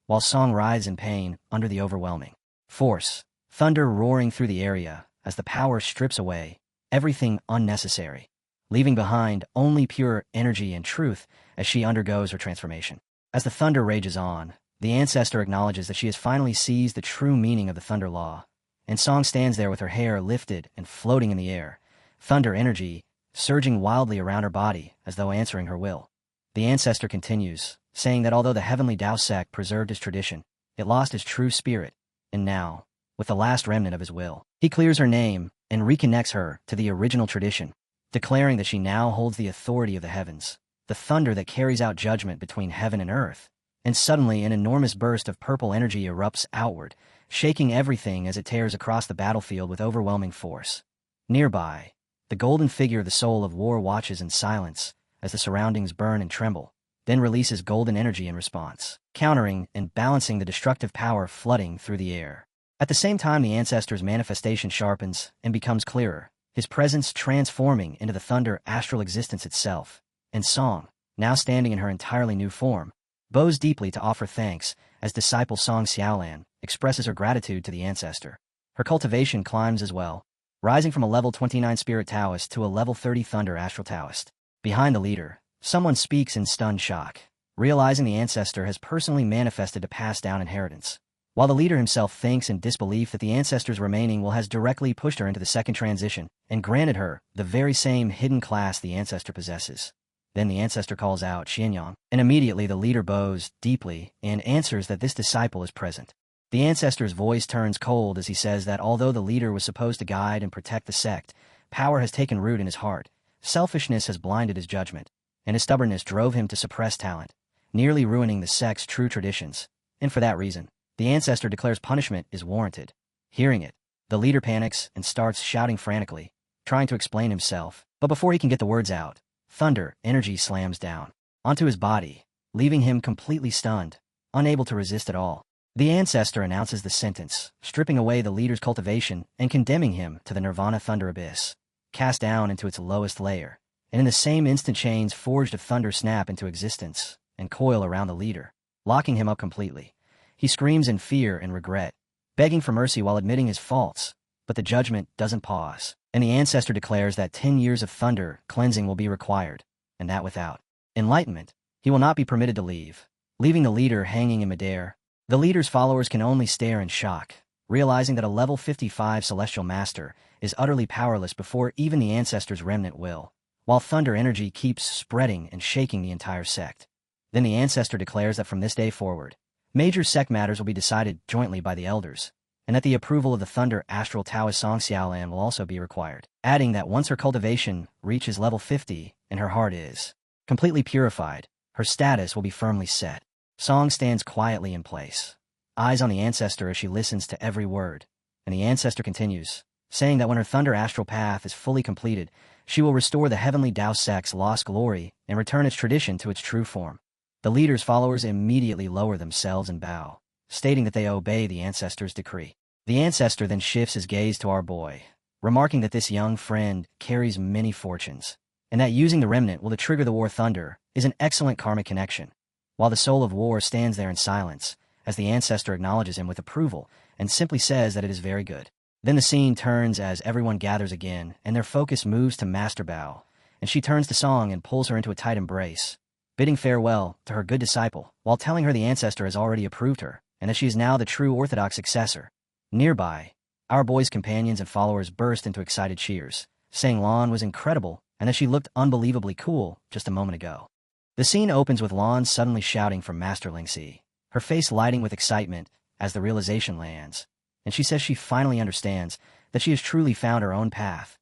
While Song writhes in pain under the overwhelming force, thunder roaring through the area as the power strips away everything unnecessary, leaving behind only pure energy and truth as she undergoes her transformation. As the thunder rages on, the ancestor acknowledges that she has finally seized the true meaning of the thunder law, and Song stands there with her hair lifted and floating in the air, thunder energy surging wildly around her body as though answering her will. The ancestor continues, saying that although the heavenly Tao sect preserved his tradition, it lost his true spirit, and now, with the last remnant of his will, he clears her name and reconnects her to the original tradition, declaring that she now holds the authority of the heavens, the thunder that carries out judgment between heaven and earth. And suddenly an enormous burst of purple energy erupts outward, shaking everything as it tears across the battlefield with overwhelming force. Nearby, the golden figure of the Soul of War watches in silence as the surroundings burn and tremble, then releases golden energy in response, countering and balancing the destructive power flooding through the air. At the same time, the ancestor's manifestation sharpens and becomes clearer, his presence transforming into the thunder astral existence itself, and Song, now standing in her entirely new form, bows deeply to offer thanks as disciple Song Xiaolan expresses her gratitude to the ancestor. Her cultivation climbs as well, rising from a level 29 Spirit Taoist to a level 30 Thunder Astral Taoist. Behind the leader, someone speaks in stunned shock, realizing the ancestor has personally manifested to pass down inheritance. While the leader himself thinks in disbelief that the ancestor's remaining will has directly pushed her into the second transition and granted her the very same hidden class the ancestor possesses. Then the ancestor calls out Xianyang, and immediately the leader bows deeply and answers that this disciple is present. The ancestor's voice turns cold as he says that although the leader was supposed to guide and protect the sect, power has taken root in his heart, selfishness has blinded his judgment, and his stubbornness drove him to suppress talent, nearly ruining the sect's true traditions. And for that reason, the ancestor declares punishment is warranted. Hearing it, the leader panics and starts shouting frantically, trying to explain himself. But before he can get the words out, thunder energy slams down onto his body, leaving him completely stunned, unable to resist at all. The ancestor announces the sentence, stripping away the leader's cultivation and condemning him to the Nirvana Thunder Abyss, cast down into its lowest layer. And in the same instant, chains forged of thunder snap into existence and coil around the leader, locking him up completely. He screams in fear and regret, begging for mercy while admitting his faults, but the judgment doesn't pause, and the ancestor declares that 10 years of thunder cleansing will be required, and that without enlightenment, he will not be permitted to leave, leaving the leader hanging in midair. The leader's followers can only stare in shock, realizing that a level 55 celestial master is utterly powerless before even the ancestor's remnant will, while thunder energy keeps spreading and shaking the entire sect. Then the ancestor declares that from this day forward, major sect matters will be decided jointly by the elders, and that the approval of the Thunder Astral Taoist Song Xiaolan will also be required, adding that once her cultivation reaches level 50 and her heart is completely purified, her status will be firmly set. Song stands quietly in place, eyes on the ancestor as she listens to every word, and the ancestor continues, saying that when her Thunder Astral Path is fully completed, she will restore the heavenly Tao sect's lost glory and return its tradition to its true form. The leader's followers immediately lower themselves and bow, stating that they obey the ancestor's decree. The ancestor then shifts his gaze to our boy, remarking that this young friend carries many fortunes, and that using the remnant will trigger the war thunder is an excellent karmic connection, while the soul of war stands there in silence, as the ancestor acknowledges him with approval and simply says that it is very good. Then the scene turns as everyone gathers again, and their focus moves to Master Bao, and she turns to Song and pulls her into a tight embrace, bidding farewell to her good disciple, while telling her the ancestor has already approved her, and that she is now the true orthodox successor. Nearby, our boy's companions and followers burst into excited cheers, saying Lan was incredible and that she looked unbelievably cool just a moment ago. The scene opens with Lan suddenly shouting for Master Lingxi, her face lighting with excitement as the realization lands, and she says she finally understands that she has truly found her own path.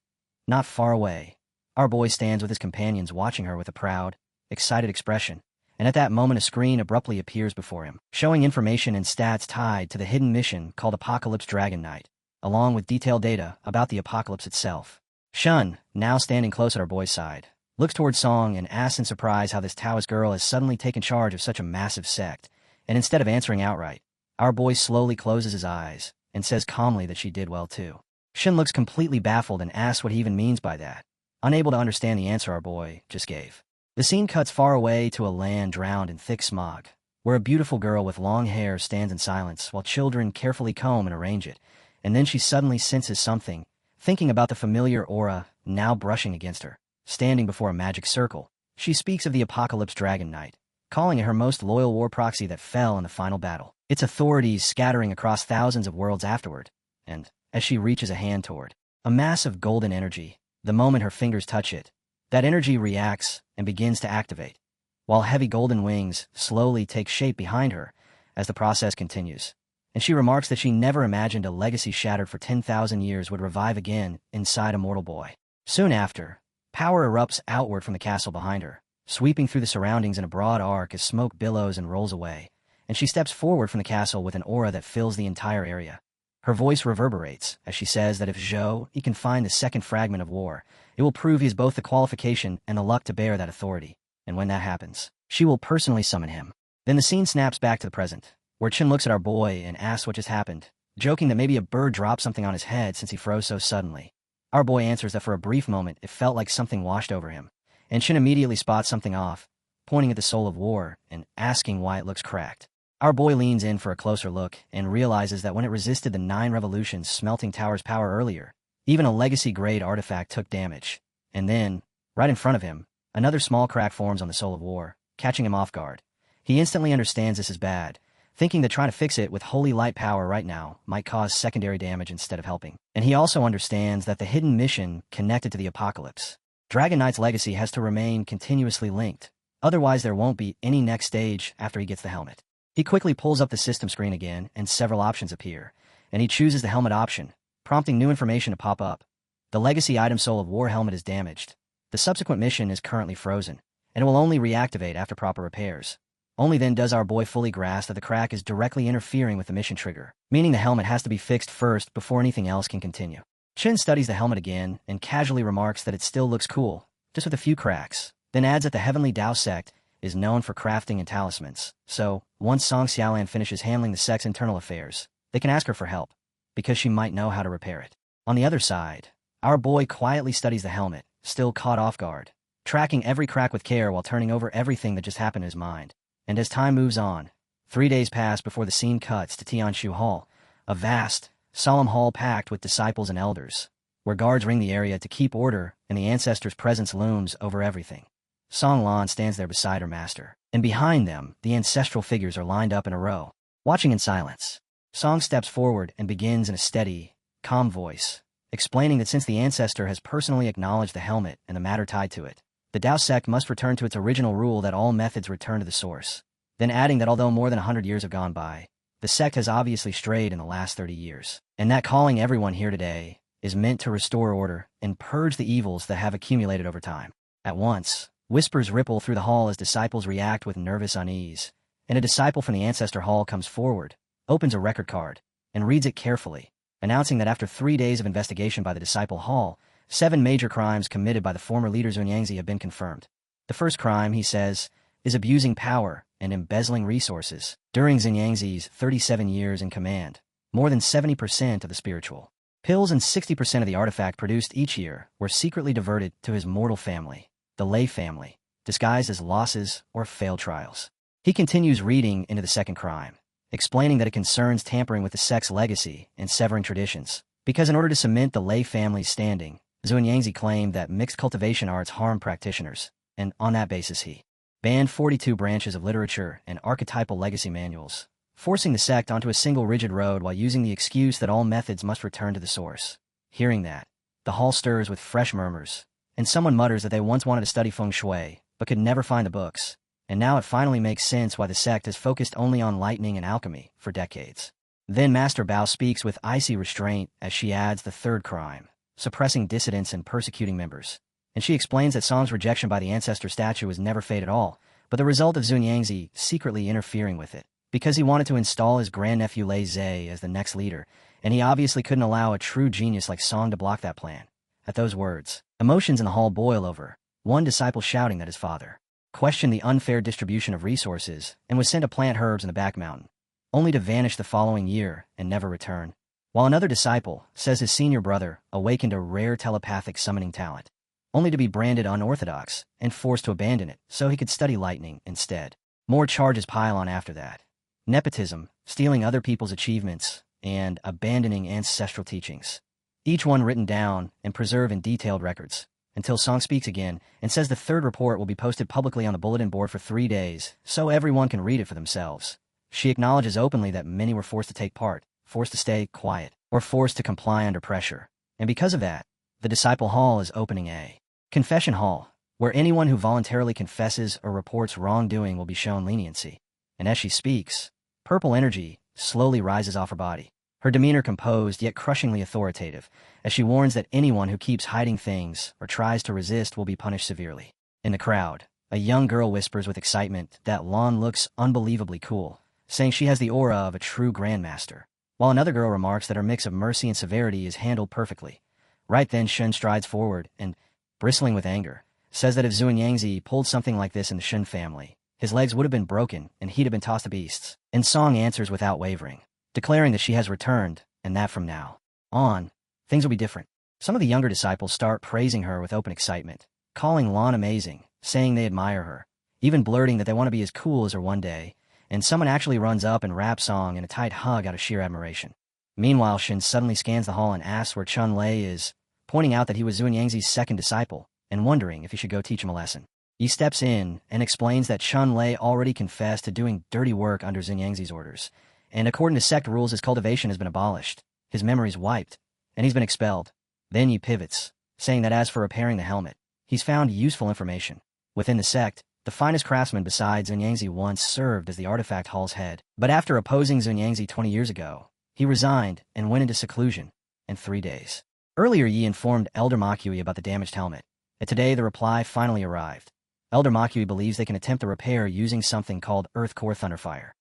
Not far away, our boy stands with his companions watching her with a proud, excited expression, and at that moment a screen abruptly appears before him, showing information and stats tied to the hidden mission called Apocalypse Dragon Knight, along with detailed data about the apocalypse itself. Shun, now standing close at our boy's side, looks towards Song and asks in surprise how this Taoist girl has suddenly taken charge of such a massive sect, and instead of answering outright, our boy slowly closes his eyes and says calmly that she did well too. Shun looks completely baffled and asks what he even means by that, unable to understand the answer our boy just gave. The scene cuts far away to a land drowned in thick smog, where a beautiful girl with long hair stands in silence while children carefully comb and arrange it, and then she suddenly senses something, thinking about the familiar aura now brushing against her. Standing before a magic circle, she speaks of the Apocalypse Dragon Knight, calling it her most loyal war proxy that fell in the final battle, its authorities scattering across thousands of worlds afterward, and, as she reaches a hand toward a mass of golden energy, the moment her fingers touch it, that energy reacts and begins to activate, while heavy golden wings slowly take shape behind her as the process continues. And she remarks that she never imagined a legacy shattered for 10,000 years would revive again inside a mortal boy. Soon after, power erupts outward from the castle behind her, sweeping through the surroundings in a broad arc as smoke billows and rolls away, and she steps forward from the castle with an aura that fills the entire area. Her voice reverberates as she says that if Zhou he can find the second fragment of war, it will prove he has both the qualification and the luck to bear that authority, and when that happens, she will personally summon him. Then the scene snaps back to the present, where Chen looks at our boy and asks what just happened, joking that maybe a bird dropped something on his head since he froze so suddenly. Our boy answers that for a brief moment it felt like something washed over him, and Chen immediately spots something off, pointing at the soul of war and asking why it looks cracked. Our boy leans in for a closer look and realizes that when it resisted the 9 revolutions smelting Tower's power earlier, even a legacy-grade artifact took damage. And then, right in front of him, another small crack forms on the soul of war, catching him off guard. He instantly understands this is bad, thinking that trying to fix it with holy light power right now might cause secondary damage instead of helping. And he also understands that the hidden mission connected to the apocalypse, Dragon Knight's legacy, has to remain continuously linked, otherwise there won't be any next stage after he gets the helmet. He quickly pulls up the system screen again, and several options appear, and he chooses the helmet option, prompting new information to pop up. The legacy item Soul of War helmet is damaged. The subsequent mission is currently frozen, and it will only reactivate after proper repairs. Only then does our boy fully grasp that the crack is directly interfering with the mission trigger, meaning the helmet has to be fixed first before anything else can continue. Shin studies the helmet again and casually remarks that it still looks cool, just with a few cracks, then adds that the Heavenly Dao sect is known for crafting and talismans, so once Song Xiaolan finishes handling the sect's internal affairs, they can ask her for help, because she might know how to repair it. On the other side, our boy quietly studies the helmet, still caught off guard, tracking every crack with care while turning over everything that just happened in his mind. And as time moves on, 3 days pass before the scene cuts to Tianshu Hall, a vast, solemn hall packed with disciples and elders, where guards ring the area to keep order and the ancestors' presence looms over everything. Song Lan stands there beside her master, and behind them, the ancestral figures are lined up in a row, watching in silence. Song steps forward and begins in a steady, calm voice, explaining that since the ancestor has personally acknowledged the helmet and the matter tied to it, the Dao sect must return to its original rule that all methods return to the source, then adding that although more than 100 years have gone by, the sect has obviously strayed in the last 30 years, and that calling everyone here today is meant to restore order and purge the evils that have accumulated over time. At once, whispers ripple through the hall as disciples react with nervous unease, and a disciple from the Ancestor Hall comes forward, opens a record card, and reads it carefully, announcing that after 3 days of investigation by the Disciple Hall, 7 major crimes committed by the former leader Xuanyangzi have been confirmed. The first crime, he says, is abusing power and embezzling resources. During Xuanyangzi's 37 years in command, more than 70% of the spiritual pills and 60% of the artifact produced each year were secretly diverted to his mortal family, the Lei family, disguised as losses or failed trials. He continues reading into the second crime, explaining that it concerns tampering with the sect's legacy and severing traditions, because in order to cement the Lei family's standing, Xuanyangzi claimed that mixed cultivation arts harm practitioners, and on that basis he banned 42 branches of literature and archetypal legacy manuals, forcing the sect onto a single rigid road while using the excuse that all methods must return to the source. Hearing that, the hall stirs with fresh murmurs, and someone mutters that they once wanted to study feng shui, but could never find the books, and now it finally makes sense why the sect has focused only on lightning and alchemy for decades. Then Master Bao speaks with icy restraint as she adds the third crime, suppressing dissidents and persecuting members, and she explains that Song's rejection by the ancestor statue was never fate at all, but the result of Xuanyangzi secretly interfering with it, because he wanted to install his grandnephew Lei Zhe as the next leader, and he obviously couldn't allow a true genius like Song to block that plan. At those words, emotions in the hall boil over, one disciple shouting that his father questioned the unfair distribution of resources and was sent to plant herbs in the back mountain, only to vanish the following year and never return, while another disciple says his senior brother awakened a rare telepathic summoning talent, only to be branded unorthodox and forced to abandon it so he could study lightning instead. More charges pile on after that. Nepotism, stealing other people's achievements, and abandoning ancestral teachings. Each one written down and preserved in detailed records, until Song speaks again and says the third report will be posted publicly on the bulletin board for 3 days, so everyone can read it for themselves. She acknowledges openly that many were forced to take part, forced to stay quiet, or forced to comply under pressure. And because of that, the Disciple Hall is opening a confession hall, where anyone who voluntarily confesses or reports wrongdoing will be shown leniency. And as she speaks, purple energy slowly rises off her body, her demeanor composed yet crushingly authoritative, as she warns that anyone who keeps hiding things or tries to resist will be punished severely. In the crowd, a young girl whispers with excitement that Lan looks unbelievably cool, saying she has the aura of a true grandmaster, while another girl remarks that her mix of mercy and severity is handled perfectly. Right then Shun strides forward and, bristling with anger, says that if Xuanyangzi pulled something like this in the Shun family, his legs would have been broken and he'd have been tossed to beasts. And Song answers without wavering, declaring that she has returned, and that from now on, things will be different. Some of the younger disciples start praising her with open excitement, calling Lan amazing, saying they admire her, even blurting that they want to be as cool as her one day, and someone actually runs up and wraps Song in a tight hug out of sheer admiration. Meanwhile, Shin suddenly scans the hall and asks where Chun Lei is, pointing out that he was Xuanyangzi's second disciple, and wondering if he should go teach him a lesson. He steps in and explains that Chun Lei already confessed to doing dirty work under Xuanyangzi's orders, and according to sect rules his cultivation has been abolished, his memories wiped, and he's been expelled. Then he pivots, saying that as for repairing the helmet, he's found useful information. Within the sect, The finest craftsman besides Xunyangzi once served as the artifact hall's head. But after opposing Xunyangzi 20 years ago, he resigned and went into seclusion in 3 days. Earlier, Yi informed Elder Makui about the damaged helmet, and today the reply finally arrived. Elder Makui believes they can attempt the repair using something called Earth Core Thunderfire.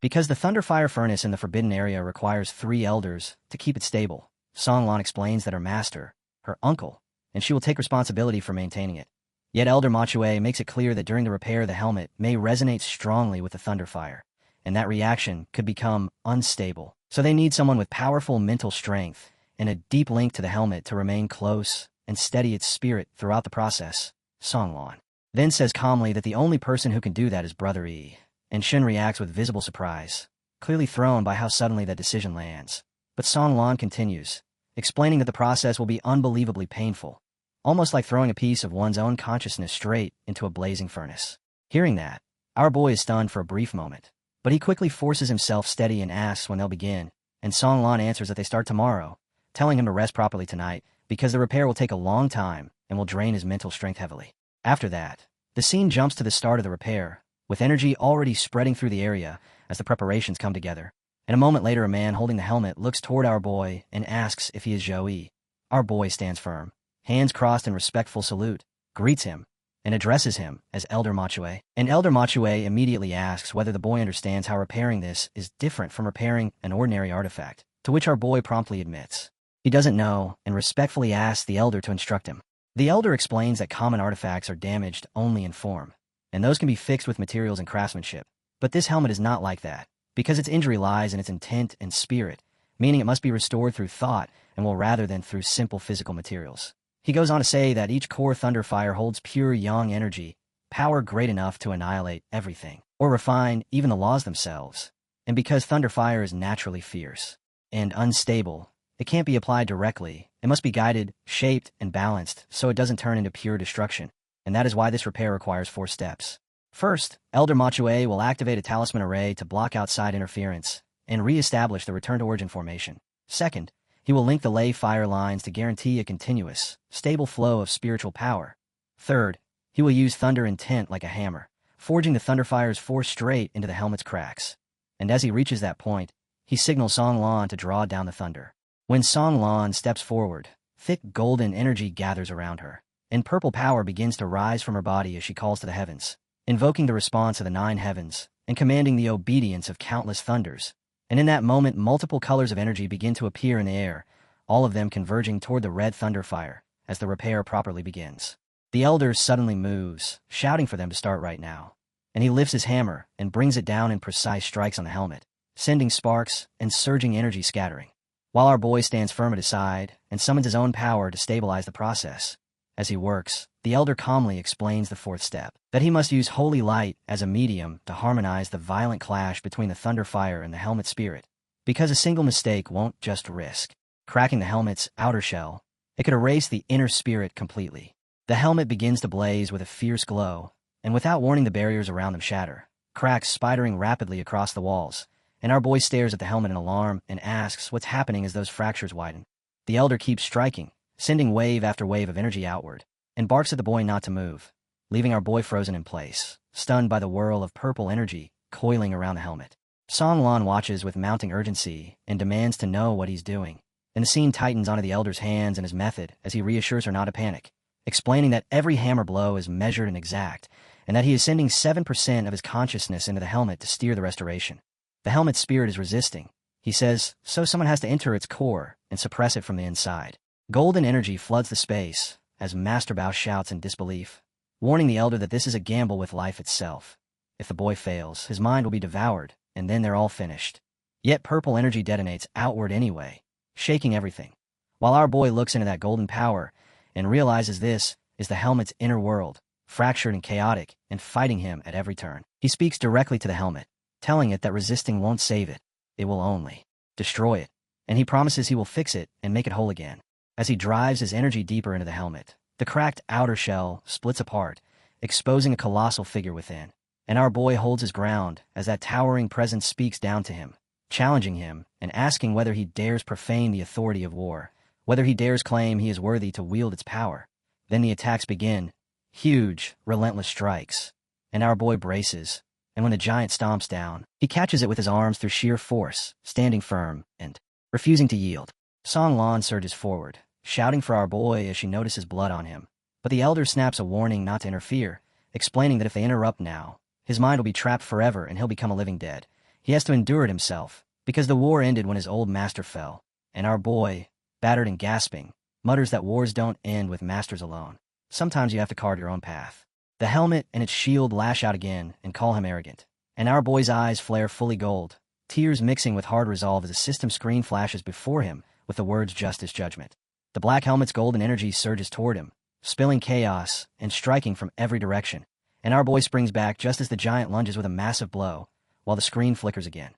Because the Thunderfire furnace in the Forbidden Area requires 3 elders to keep it stable, Songlan explains that her master, her uncle, and she will take responsibility for maintaining it. Yet Elder Machue makes it clear that during the repair the helmet may resonate strongly with the Thunderfire, and that reaction could become unstable. So they need someone with powerful mental strength and a deep link to the helmet to remain close and steady its spirit throughout the process. Songlan then says calmly that the only person who can do that is Brother Yi, and Shin reacts with visible surprise, clearly thrown by how suddenly that decision lands. But Songlan continues, explaining that the process will be unbelievably painful, almost like throwing a piece of one's own consciousness straight into a blazing furnace. Hearing that, our boy is stunned for a brief moment, but he quickly forces himself steady and asks when they'll begin, and Songlan answers that they start tomorrow, telling him to rest properly tonight because the repair will take a long time and will drain his mental strength heavily. After that, the scene jumps to the start of the repair, with energy already spreading through the area as the preparations come together. And a moment later, a man holding the helmet looks toward our boy and asks if he is Zhou Yi. Our boy stands firm, hands crossed in respectful salute, greets him, and addresses him as Elder Machue. And Elder Machue immediately asks whether the boy understands how repairing this is different from repairing an ordinary artifact, to which our boy promptly admits he doesn't know and respectfully asks the elder to instruct him. The elder explains that common artifacts are damaged only in form, and those can be fixed with materials and craftsmanship. But this helmet is not like that, because its injury lies in its intent and spirit, meaning it must be restored through thought and will rather than through simple physical materials. He goes on to say that each core Thunderfire holds pure yang energy, power great enough to annihilate everything, or refine even the laws themselves. And because Thunderfire is naturally fierce and unstable, it can't be applied directly. It must be guided, shaped, and balanced so it doesn't turn into pure destruction. And that is why this repair requires 4 steps. First, Elder Machue will activate a talisman array to block outside interference and re-establish the return-to-origin formation. Second, he will link the ley fire lines to guarantee a continuous, stable flow of spiritual power. Third, he will use thunder intent like a hammer, forging the Thunderfire's force straight into the helmet's cracks. And as he reaches that point, he signals Songlan to draw down the thunder. When Songlan steps forward, thick golden energy gathers around her, and purple power begins to rise from her body as she calls to the heavens, invoking the response of the 9 heavens and commanding the obedience of countless thunders. And in that moment, multiple colors of energy begin to appear in the air, all of them converging toward the red Thunderfire as the repair properly begins. The elder suddenly moves, shouting for them to start right now, and he lifts his hammer and brings it down in precise strikes on the helmet, sending sparks and surging energy scattering, while our boy stands firm at his side and summons his own power to stabilize the process. As he works, the elder calmly explains the 4th step, that he must use holy light as a medium to harmonize the violent clash between the Thunderfire and the helmet spirit, because a single mistake won't just risk cracking the helmet's outer shell, it could erase the inner spirit completely. The helmet begins to blaze with a fierce glow, and without warning the barriers around them shatter, cracks spidering rapidly across the walls, and our boy stares at the helmet in alarm and asks what's happening as those fractures widen. The elder keeps striking, sending wave after wave of energy outward, and barks at the boy not to move, leaving our boy frozen in place, stunned by the whirl of purple energy coiling around the helmet. Songlan watches with mounting urgency and demands to know what he's doing, and the scene tightens onto the elder's hands and his method as he reassures her not to panic, explaining that every hammer blow is measured and exact, and that he is sending 7% of his consciousness into the helmet to steer the restoration. The helmet's spirit is resisting, he says, so someone has to enter its core and suppress it from the inside. Golden energy floods the space as Master Bao shouts in disbelief, warning the elder that this is a gamble with life itself. If the boy fails, his mind will be devoured, and then they're all finished. Yet purple energy detonates outward anyway, shaking everything, while our boy looks into that golden power and realizes this is the helmet's inner world, fractured and chaotic, and fighting him at every turn. He speaks directly to the helmet, telling it that resisting won't save it will only destroy it, and he promises he will fix it and make it whole again. As he drives his energy deeper into the helmet, the cracked outer shell splits apart, exposing a colossal figure within, and our boy holds his ground as that towering presence speaks down to him, challenging him and asking whether he dares profane the authority of war, whether he dares claim he is worthy to wield its power. Then the attacks begin, huge, relentless strikes, and our boy braces, and when the giant stomps down, he catches it with his arms through sheer force, standing firm and refusing to yield. Song Lan surges forward, shouting for our boy as she notices blood on him. But the elder snaps a warning not to interfere, explaining that if they interrupt now, his mind will be trapped forever and he'll become a living dead. He has to endure it himself, because the war ended when his old master fell, and our boy, battered and gasping, mutters that wars don't end with masters alone. Sometimes you have to carve your own path. The helmet and its shield lash out again and call him arrogant, and our boy's eyes flare fully gold, tears mixing with hard resolve as a system screen flashes before him with the words justice judgment. The black helmet's golden energy surges toward him, spilling chaos and striking from every direction, and our boy springs back just as the giant lunges with a massive blow, while the screen flickers again.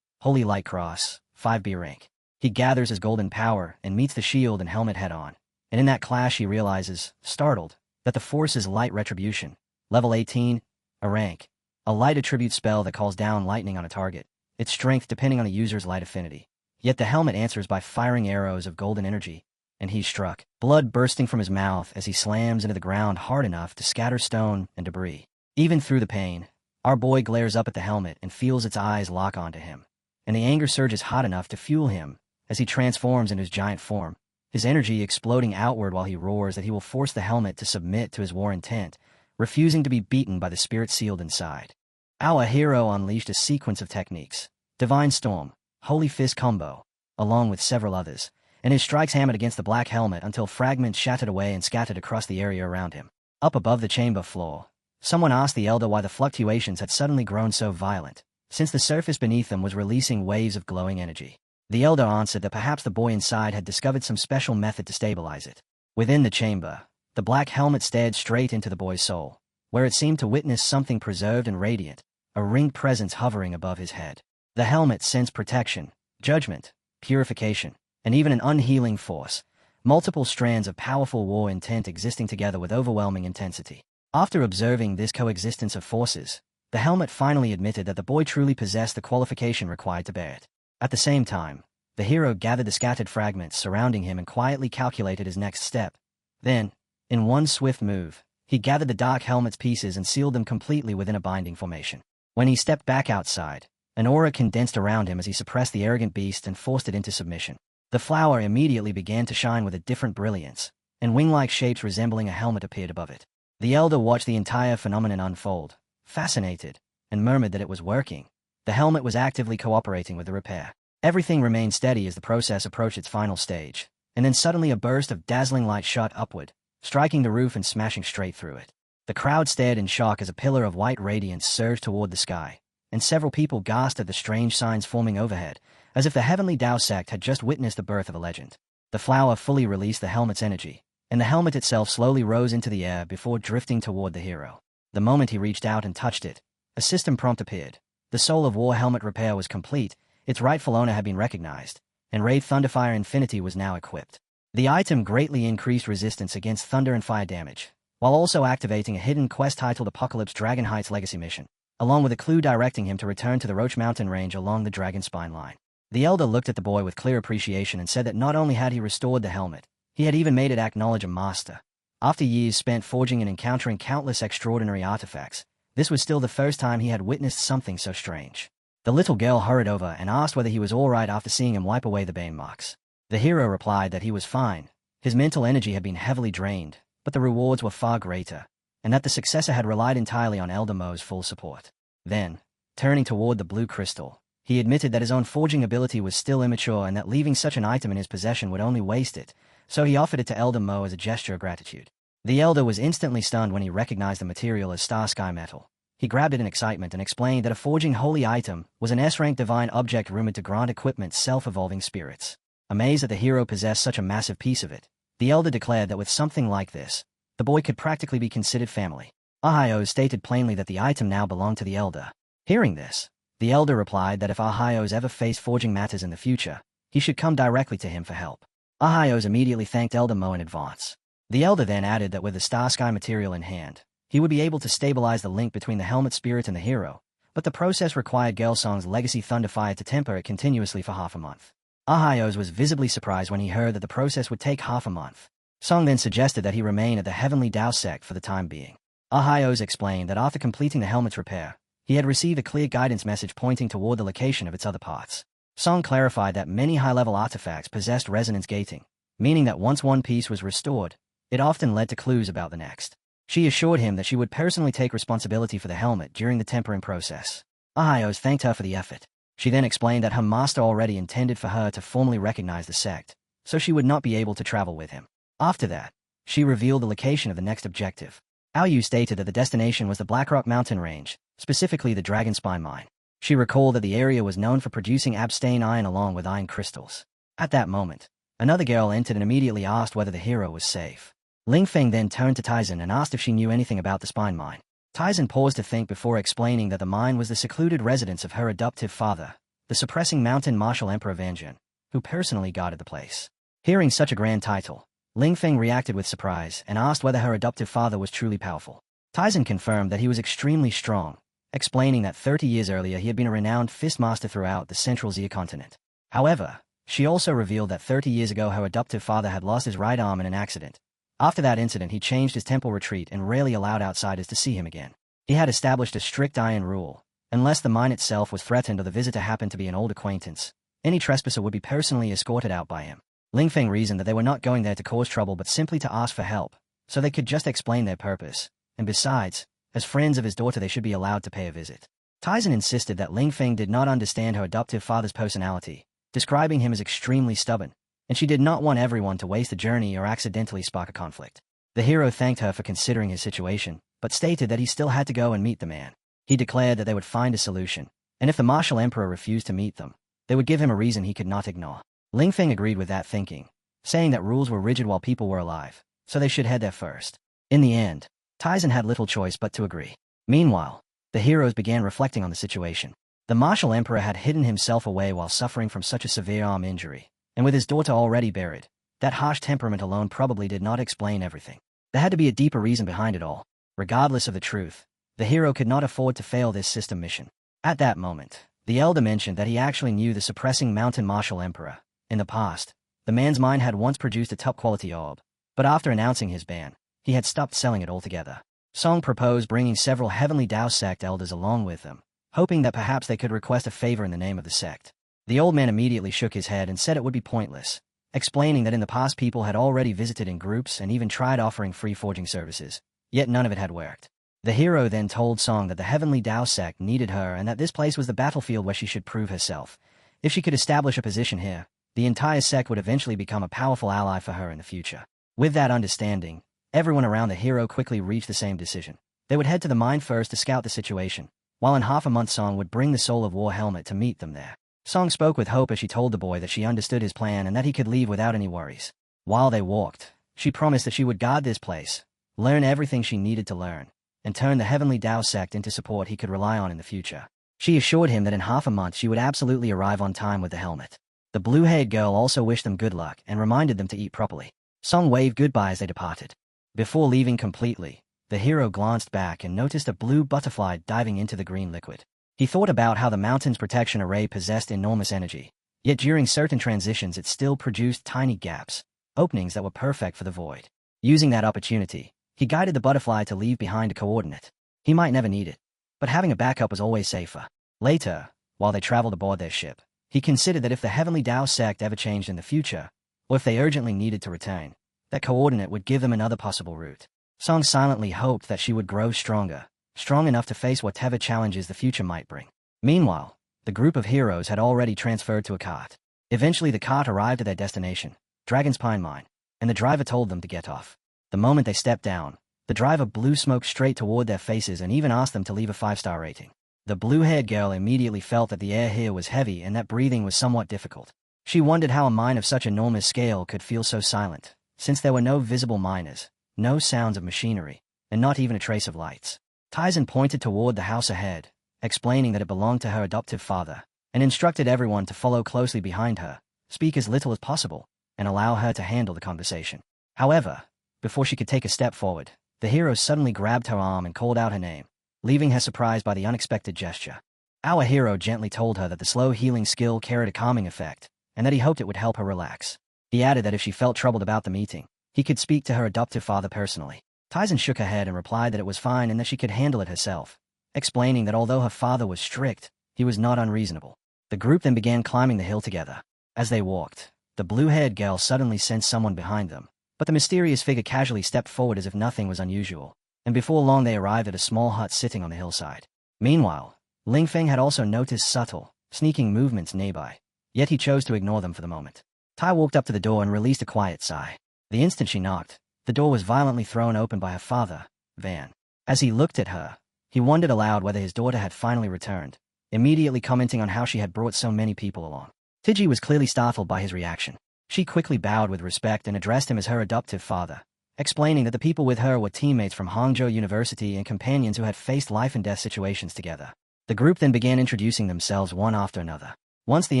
Holy Light Cross, 5B rank. He gathers his golden power and meets the shield and helmet head-on, and in that clash he realizes, startled, that the force is Light Retribution, level 18, a rank, a light attribute spell that calls down lightning on a target, its strength depending on a user's light affinity. Yet the helmet answers by firing arrows of golden energy, and he's struck, blood bursting from his mouth as he slams into the ground hard enough to scatter stone and debris. Even through the pain, our boy glares up at the helmet and feels its eyes lock onto him, and the anger surges hot enough to fuel him as he transforms into his giant form, his energy exploding outward while he roars that he will force the helmet to submit to his war intent, refusing to be beaten by the spirit sealed inside. Our hero unleashed a sequence of techniques, Divine Storm, Holy Fist combo, along with several others, and his strikes hammered against the black helmet until fragments shattered away and scattered across the area around him. Up above the chamber floor, someone asked the elder why the fluctuations had suddenly grown so violent, since the surface beneath them was releasing waves of glowing energy. The elder answered that perhaps the boy inside had discovered some special method to stabilize it. Within the chamber, the black helmet stared straight into the boy's soul, where it seemed to witness something preserved and radiant, a ringed presence hovering above his head. The helmet sensed protection, judgment, purification, and even an unhealing force, multiple strands of powerful war intent existing together with overwhelming intensity. After observing this coexistence of forces, the helmet finally admitted that the boy truly possessed the qualification required to bear it. At the same time, the hero gathered the scattered fragments surrounding him and quietly calculated his next step. Then, in one swift move, he gathered the dark helmet's pieces and sealed them completely within a binding formation. When he stepped back outside, an aura condensed around him as he suppressed the arrogant beast and forced it into submission. The flower immediately began to shine with a different brilliance, and wing-like shapes resembling a helmet appeared above it. The elder watched the entire phenomenon unfold, fascinated, and murmured that it was working. The helmet was actively cooperating with the repair. Everything remained steady as the process approached its final stage, and then suddenly a burst of dazzling light shot upward, striking the roof and smashing straight through it. The crowd stared in shock as a pillar of white radiance surged toward the sky, and several people gasped at the strange signs forming overhead, as if the heavenly Tao sect had just witnessed the birth of a legend. The flower fully released the helmet's energy, and the helmet itself slowly rose into the air before drifting toward the hero. The moment he reached out and touched it, a system prompt appeared. The Soul of War helmet repair was complete, its rightful owner had been recognized, and Raid Thunderfire Infinity was now equipped. The item greatly increased resistance against thunder and fire damage, while also activating a hidden quest titled Apocalypse Dragon Heights Legacy Mission, along with a clue directing him to return to the Roach Mountain range along the Dragon Spine line. The elder looked at the boy with clear appreciation and said that not only had he restored the helmet, he had even made it acknowledge a master. After years spent forging and encountering countless extraordinary artifacts, this was still the first time he had witnessed something so strange. The little girl hurried over and asked whether he was all right after seeing him wipe away the bane marks. The hero replied that he was fine. His mental energy had been heavily drained, but the rewards were far greater, and that the successor had relied entirely on Elder Mo's full support. Then, turning toward the blue crystal, he admitted that his own forging ability was still immature and that leaving such an item in his possession would only waste it, so he offered it to Elder Mo as a gesture of gratitude. The elder was instantly stunned when he recognized the material as Star Sky Metal. He grabbed it in excitement and explained that a forging holy item was an S-rank divine object rumored to grant equipment self-evolving spirits. Amazed that the hero possessed such a massive piece of it, the elder declared that with something like this, the boy could practically be considered family. Ahio stated plainly that the item now belonged to the elder. Hearing this, the elder replied that if Ahios ever faced forging matters in the future, he should come directly to him for help. Ahios immediately thanked Elder Mo in advance. The elder then added that with the Star Sky material in hand, he would be able to stabilize the link between the helmet spirit and the hero, but the process required Gelsong's legacy Thunderfire to temper it continuously for half a month. Ahios was visibly surprised when he heard that the process would take half a month. Song then suggested that he remain at the Heavenly Tao sect for the time being. Ahayos explained that after completing the helmet's repair, he had received a clear guidance message pointing toward the location of its other parts. Song clarified that many high-level artifacts possessed resonance gating, meaning that once one piece was restored, it often led to clues about the next. She assured him that she would personally take responsibility for the helmet during the tempering process. Ahayos thanked her for the effort. She then explained that her master already intended for her to formally recognize the sect, so she would not be able to travel with him. After that, she revealed the location of the next objective. Aoyu stated that the destination was the Blackrock mountain range, specifically the Dragon Spine mine. She recalled that the area was known for producing abstain iron along with iron crystals. At that moment, another girl entered and immediately asked whether the hero was safe. Ling Feng then turned to Taizan and asked if she knew anything about the spine mine. Taizan paused to think before explaining that the mine was the secluded residence of her adoptive father, the suppressing mountain martial Emperor Vanjin, who personally guarded the place. Hearing such a grand title, Ling Feng reacted with surprise and asked whether her adoptive father was truly powerful. Taizan confirmed that he was extremely strong, explaining that 30 years earlier he had been a renowned fist master throughout the central Xia continent. However, she also revealed that 30 years ago her adoptive father had lost his right arm in an accident. After that incident he changed his temple retreat and rarely allowed outsiders to see him again. He had established a strict iron rule. Unless the mine itself was threatened or the visitor happened to be an old acquaintance, any trespasser would be personally escorted out by him. Ling Feng reasoned that they were not going there to cause trouble but simply to ask for help, so they could just explain their purpose, and besides, as friends of his daughter they should be allowed to pay a visit. Taizan insisted that Ling Feng did not understand her adoptive father's personality, describing him as extremely stubborn, and she did not want everyone to waste the journey or accidentally spark a conflict. The hero thanked her for considering his situation, but stated that he still had to go and meet the man. He declared that they would find a solution, and if the martial emperor refused to meet them, they would give him a reason he could not ignore. Ling Feng agreed with that thinking, saying that rules were rigid while people were alive, so they should head there first. In the end, Taizan had little choice but to agree. Meanwhile, the heroes began reflecting on the situation. The martial emperor had hidden himself away while suffering from such a severe arm injury, and with his daughter already buried, that harsh temperament alone probably did not explain everything. There had to be a deeper reason behind it all. Regardless of the truth, the hero could not afford to fail this system mission. At that moment, the elder mentioned that he actually knew the suppressing mountain martial emperor. In the past, the man's mind had once produced a top-quality orb, but after announcing his ban, he had stopped selling it altogether. Song proposed bringing several Heavenly Tao sect elders along with them, hoping that perhaps they could request a favor in the name of the sect. The old man immediately shook his head and said it would be pointless, explaining that in the past people had already visited in groups and even tried offering free forging services, yet none of it had worked. The hero then told Song that the Heavenly Tao sect needed her and that this place was the battlefield where she should prove herself. If she could establish a position here, the entire sect would eventually become a powerful ally for her in the future. With that understanding, everyone around the hero quickly reached the same decision. They would head to the mine first to scout the situation, while in half a month Song would bring the Soul of War helmet to meet them there. Song spoke with hope as she told the boy that she understood his plan and that he could leave without any worries. While they walked, she promised that she would guard this place, learn everything she needed to learn, and turn the Heavenly Tao sect into support he could rely on in the future. She assured him that in half a month she would absolutely arrive on time with the helmet. The blue-haired girl also wished them good luck and reminded them to eat properly. Song waved goodbye as they departed. Before leaving completely, the hero glanced back and noticed a blue butterfly diving into the green liquid. He thought about how the mountain's protection array possessed enormous energy, yet during certain transitions it still produced tiny gaps, openings that were perfect for the void. Using that opportunity, he guided the butterfly to leave behind a coordinate. He might never need it, but having a backup was always safer. Later, while they traveled aboard their ship, he considered that if the Heavenly Tao sect ever changed in the future, or if they urgently needed to return, that coordinate would give them another possible route. Song silently hoped that she would grow stronger, strong enough to face whatever challenges the future might bring. Meanwhile, the group of heroes had already transferred to a cart. Eventually the cart arrived at their destination, Dragon's Pine Mine, and the driver told them to get off. The moment they stepped down, the driver blew smoke straight toward their faces and even asked them to leave a 5-star rating. The blue-haired girl immediately felt that the air here was heavy and that breathing was somewhat difficult. She wondered how a mine of such enormous scale could feel so silent, since there were no visible miners, no sounds of machinery, and not even a trace of lights. Taizan pointed toward the house ahead, explaining that it belonged to her adoptive father, and instructed everyone to follow closely behind her, speak as little as possible, and allow her to handle the conversation. However, before she could take a step forward, the hero suddenly grabbed her arm and called out her name, leaving her surprised by the unexpected gesture. Our hero gently told her that the slow healing skill carried a calming effect, and that he hoped it would help her relax. He added that if she felt troubled about the meeting, he could speak to her adoptive father personally. Tyson shook her head and replied that it was fine and that she could handle it herself, explaining that although her father was strict, he was not unreasonable. The group then began climbing the hill together. As they walked, the blue-haired girl suddenly sensed someone behind them, but the mysterious figure casually stepped forward as if nothing was unusual, and before long they arrived at a small hut sitting on the hillside. Meanwhile, Ling Feng had also noticed subtle, sneaking movements nearby, yet he chose to ignore them for the moment. Tai walked up to the door and released a quiet sigh. The instant she knocked, the door was violently thrown open by her father, Van. As he looked at her, he wondered aloud whether his daughter had finally returned, immediately commenting on how she had brought so many people along. Tiji was clearly startled by his reaction. She quickly bowed with respect and addressed him as her adoptive father, explaining that the people with her were teammates from Hangzhou University and companions who had faced life-and-death situations together. The group then began introducing themselves one after another. Once the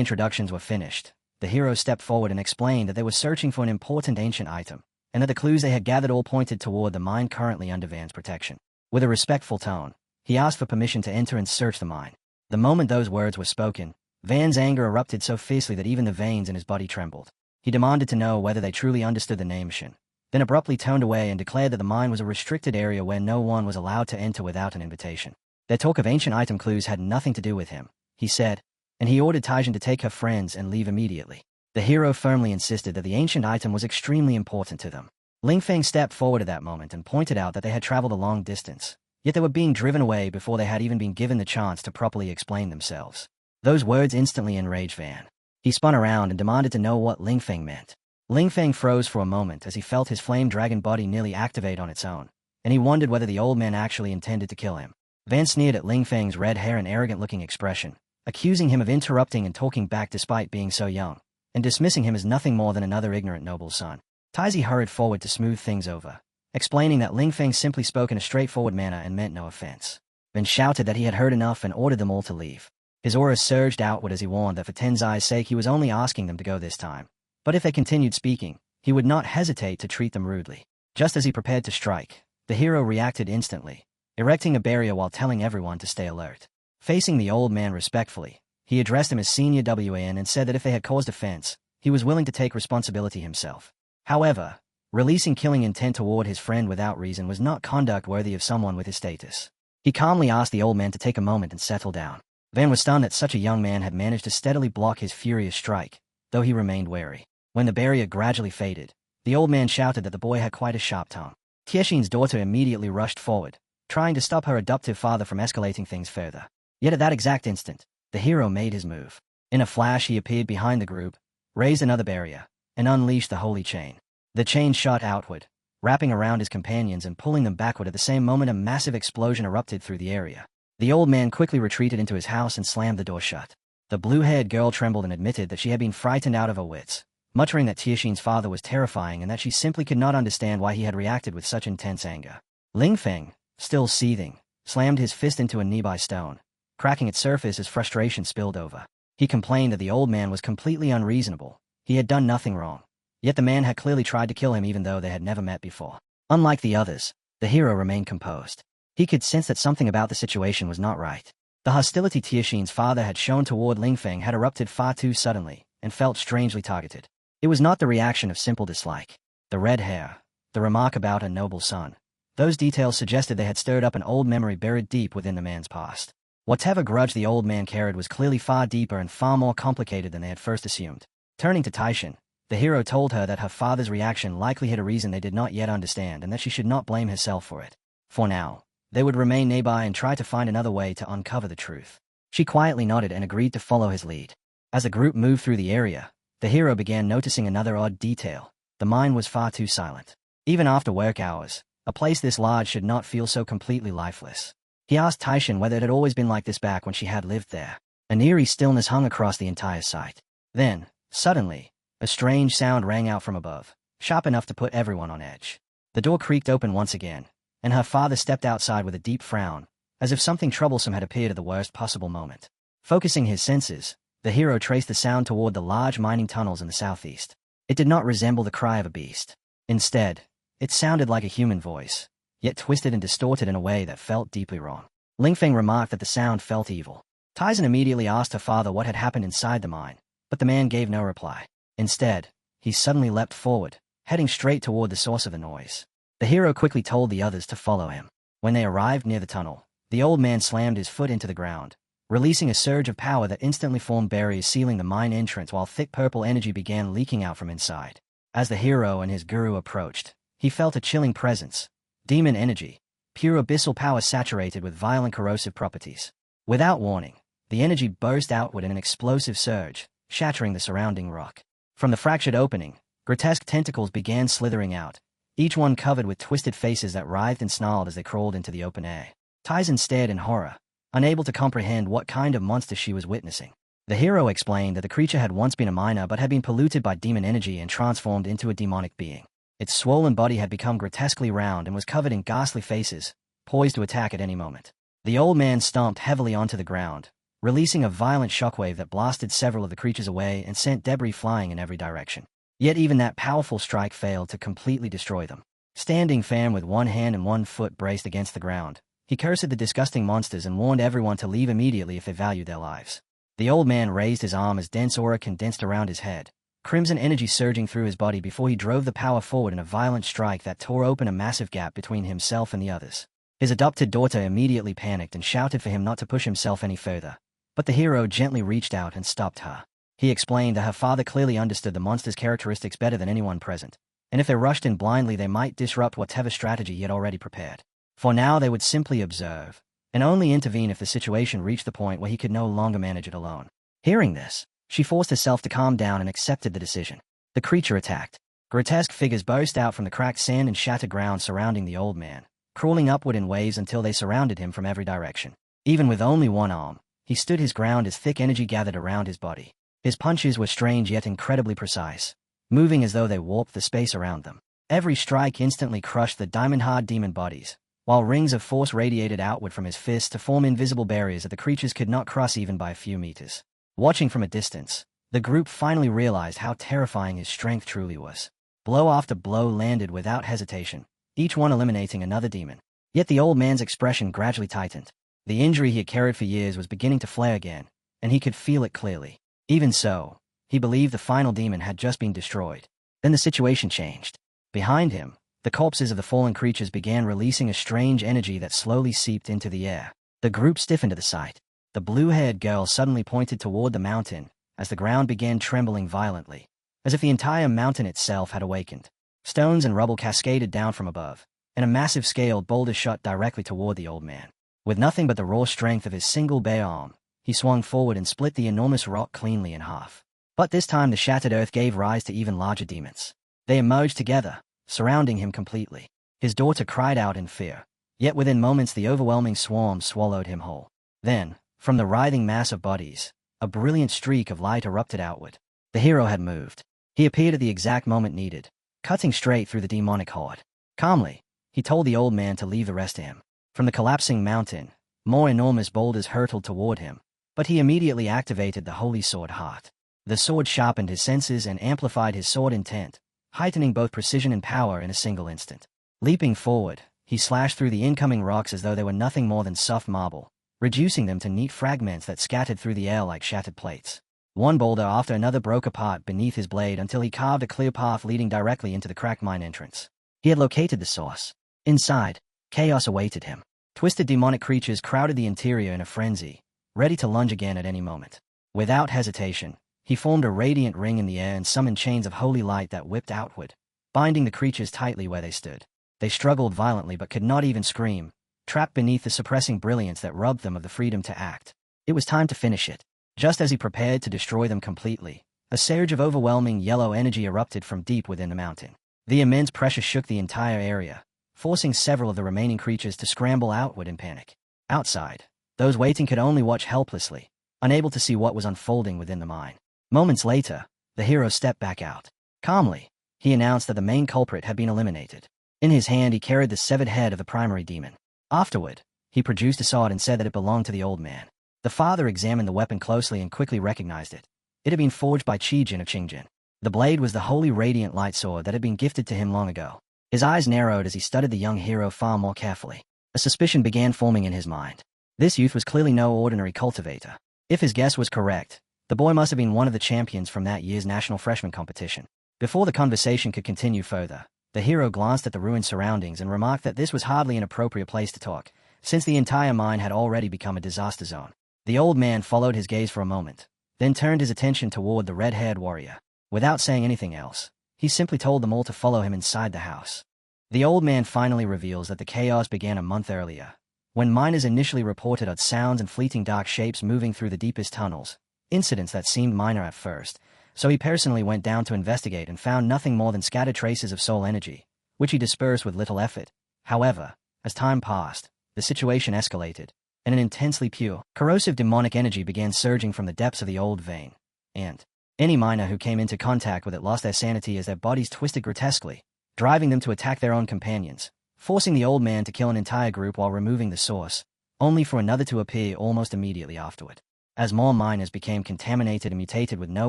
introductions were finished, the hero stepped forward and explained that they were searching for an important ancient item, and that the clues they had gathered all pointed toward the mine currently under Van's protection. With a respectful tone, he asked for permission to enter and search the mine. The moment those words were spoken, Van's anger erupted so fiercely that even the veins in his body trembled. He demanded to know whether they truly understood the name Shin, then abruptly turned away and declared that the mine was a restricted area where no one was allowed to enter without an invitation. Their talk of ancient item clues had nothing to do with him, he said, and he ordered Taijin to take her friends and leave immediately. The hero firmly insisted that the ancient item was extremely important to them. Ling Feng stepped forward at that moment and pointed out that they had traveled a long distance, yet they were being driven away before they had even been given the chance to properly explain themselves. Those words instantly enraged Van. He spun around and demanded to know what Ling Feng meant. Ling Feng froze for a moment as he felt his flame dragon body nearly activate on its own, and he wondered whether the old man actually intended to kill him. Van sneered at Ling Feng's red hair and arrogant-looking expression, accusing him of interrupting and talking back despite being so young, and dismissing him as nothing more than another ignorant noble's son. Taizi hurried forward to smooth things over, explaining that Ling Feng simply spoke in a straightforward manner and meant no offense. Then shouted that he had heard enough and ordered them all to leave. His aura surged outward as he warned that for Tenzai's sake he was only asking them to go this time, but if they continued speaking, he would not hesitate to treat them rudely. Just as he prepared to strike, the hero reacted instantly, erecting a barrier while telling everyone to stay alert. Facing the old man respectfully, he addressed him as Senior WAN and said that if they had caused offense, he was willing to take responsibility himself. However, releasing killing intent toward his friend without reason was not conduct worthy of someone with his status. He calmly asked the old man to take a moment and settle down. Van was stunned that such a young man had managed to steadily block his furious strike, though he remained wary. When the barrier gradually faded, the old man shouted that the boy had quite a sharp tongue. Tiexin's daughter immediately rushed forward, trying to stop her adoptive father from escalating things further. Yet at that exact instant, the hero made his move. In a flash he appeared behind the group, raised another barrier, and unleashed the holy chain. The chain shot outward, wrapping around his companions and pulling them backward. At the same moment a massive explosion erupted through the area. The old man quickly retreated into his house and slammed the door shut. The blue-haired girl trembled and admitted that she had been frightened out of her wits, muttering that Tiexin's father was terrifying and that she simply could not understand why he had reacted with such intense anger. Ling Feng, still seething, slammed his fist into a nearby stone, cracking its surface as frustration spilled over. He complained that the old man was completely unreasonable. He had done nothing wrong. Yet the man had clearly tried to kill him even though they had never met before. Unlike the others, the hero remained composed. He could sense that something about the situation was not right. The hostility Tiexin's father had shown toward Ling Feng had erupted far too suddenly, and felt strangely targeted. It was not the reaction of simple dislike. The red hair, the remark about a noble son, those details suggested they had stirred up an old memory buried deep within the man's past. Whatever grudge the old man carried was clearly far deeper and far more complicated than they had first assumed. Turning to Taishin, the hero told her that her father's reaction likely had a reason they did not yet understand and that she should not blame herself for it. For now, they would remain nearby and try to find another way to uncover the truth. She quietly nodded and agreed to follow his lead. As the group moved through the area, the hero began noticing another odd detail. The mine was far too silent. Even after work hours, a place this large should not feel so completely lifeless. He asked Taishin whether it had always been like this back when she had lived there. An eerie stillness hung across the entire site. Then, suddenly, a strange sound rang out from above, sharp enough to put everyone on edge. The door creaked open once again, and her father stepped outside with a deep frown, as if something troublesome had appeared at the worst possible moment. Focusing his senses, the hero traced the sound toward the large mining tunnels in the southeast. It did not resemble the cry of a beast. Instead, it sounded like a human voice, yet twisted and distorted in a way that felt deeply wrong. Ling Feng remarked that the sound felt evil. Taizan immediately asked her father what had happened inside the mine, but the man gave no reply. Instead, he suddenly leapt forward, heading straight toward the source of the noise. The hero quickly told the others to follow him. When they arrived near the tunnel, the old man slammed his foot into the ground, releasing a surge of power that instantly formed barriers sealing the mine entrance while thick purple energy began leaking out from inside. As the hero and his guru approached, he felt a chilling presence. Demon energy, pure abyssal power saturated with violent corrosive properties. Without warning, the energy burst outward in an explosive surge, shattering the surrounding rock. From the fractured opening, grotesque tentacles began slithering out, each one covered with twisted faces that writhed and snarled as they crawled into the open air. Tyson stared in horror, unable to comprehend what kind of monster she was witnessing. The hero explained that the creature had once been a miner but had been polluted by demon energy and transformed into a demonic being. Its swollen body had become grotesquely round and was covered in ghastly faces, poised to attack at any moment. The old man stomped heavily onto the ground, releasing a violent shockwave that blasted several of the creatures away and sent debris flying in every direction. Yet even that powerful strike failed to completely destroy them. Standing firm with one hand and one foot braced against the ground, he cursed the disgusting monsters and warned everyone to leave immediately if they valued their lives. The old man raised his arm as dense aura condensed around his head, crimson energy surging through his body before he drove the power forward in a violent strike that tore open a massive gap between himself and the others. His adopted daughter immediately panicked and shouted for him not to push himself any further, but the hero gently reached out and stopped her. He explained that her father clearly understood the monster's characteristics better than anyone present, and if they rushed in blindly they might disrupt whatever strategy he had already prepared. For now they would simply observe, and only intervene if the situation reached the point where he could no longer manage it alone. Hearing this, she forced herself to calm down and accepted the decision. The creature attacked. Grotesque figures burst out from the cracked sand and shattered ground surrounding the old man, crawling upward in waves until they surrounded him from every direction. Even with only one arm, he stood his ground as thick energy gathered around his body. His punches were strange yet incredibly precise, moving as though they warped the space around them. Every strike instantly crushed the diamond-hard demon bodies, while rings of force radiated outward from his fists to form invisible barriers that the creatures could not cross even by a few meters. Watching from a distance, the group finally realized how terrifying his strength truly was. Blow after blow landed without hesitation, each one eliminating another demon. Yet the old man's expression gradually tightened. The injury he had carried for years was beginning to flare again, and he could feel it clearly. Even so, he believed the final demon had just been destroyed. Then the situation changed. Behind him, the corpses of the fallen creatures began releasing a strange energy that slowly seeped into the air. The group stiffened at the sight. The blue-haired girl suddenly pointed toward the mountain, as the ground began trembling violently, as if the entire mountain itself had awakened. Stones and rubble cascaded down from above, and a massive scaled boulder shot directly toward the old man. With nothing but the raw strength of his single bare arm, he swung forward and split the enormous rock cleanly in half. But this time the shattered earth gave rise to even larger demons. They emerged together, surrounding him completely. His daughter cried out in fear, yet within moments the overwhelming swarm swallowed him whole. Then, from the writhing mass of bodies, a brilliant streak of light erupted outward. The hero had moved. He appeared at the exact moment needed, cutting straight through the demonic horde. Calmly, he told the old man to leave the rest to him. From the collapsing mountain, more enormous boulders hurtled toward him, but he immediately activated the holy sword heart. The sword sharpened his senses and amplified his sword intent, heightening both precision and power in a single instant. Leaping forward, he slashed through the incoming rocks as though they were nothing more than soft marble, reducing them to neat fragments that scattered through the air like shattered plates. One boulder after another broke apart beneath his blade until he carved a clear path leading directly into the cracked mine entrance. He had located the source. Inside, chaos awaited him. Twisted demonic creatures crowded the interior in a frenzy, ready to lunge again at any moment. Without hesitation, he formed a radiant ring in the air and summoned chains of holy light that whipped outward, binding the creatures tightly where they stood. They struggled violently but could not even scream, trapped beneath the suppressing brilliance that robbed them of the freedom to act. It was time to finish it. Just as he prepared to destroy them completely, a surge of overwhelming yellow energy erupted from deep within the mountain. The immense pressure shook the entire area, forcing several of the remaining creatures to scramble outward in panic. Outside, those waiting could only watch helplessly, unable to see what was unfolding within the mine. Moments later, the hero stepped back out. Calmly, he announced that the main culprit had been eliminated. In his hand he carried the severed head of the primary demon. Afterward, he produced a sword and said that it belonged to the old man. The father examined the weapon closely and quickly recognized it. It had been forged by Qijin of Qingjin. The blade was the holy radiant light sword that had been gifted to him long ago. His eyes narrowed as he studied the young hero far more carefully. A suspicion began forming in his mind. This youth was clearly no ordinary cultivator. If his guess was correct, the boy must have been one of the champions from that year's national freshman competition. Before the conversation could continue further, The hero glanced at the ruined surroundings and remarked that this was hardly an appropriate place to talk, since the entire mine had already become a disaster zone. The old man followed his gaze for a moment, then turned his attention toward the red-haired warrior. Without saying anything else, he simply told them all to follow him inside the house. The old man finally reveals that the chaos began a month earlier, when miners initially reported odd sounds and fleeting dark shapes moving through the deepest tunnels, incidents that seemed minor at first, so he personally went down to investigate and found nothing more than scattered traces of soul energy, which he dispersed with little effort. However, as time passed, the situation escalated, and an intensely pure, corrosive demonic energy began surging from the depths of the old vein, and any miner who came into contact with it lost their sanity as their bodies twisted grotesquely, driving them to attack their own companions, forcing the old man to kill an entire group while removing the source, only for another to appear almost immediately afterward. As more miners became contaminated and mutated with no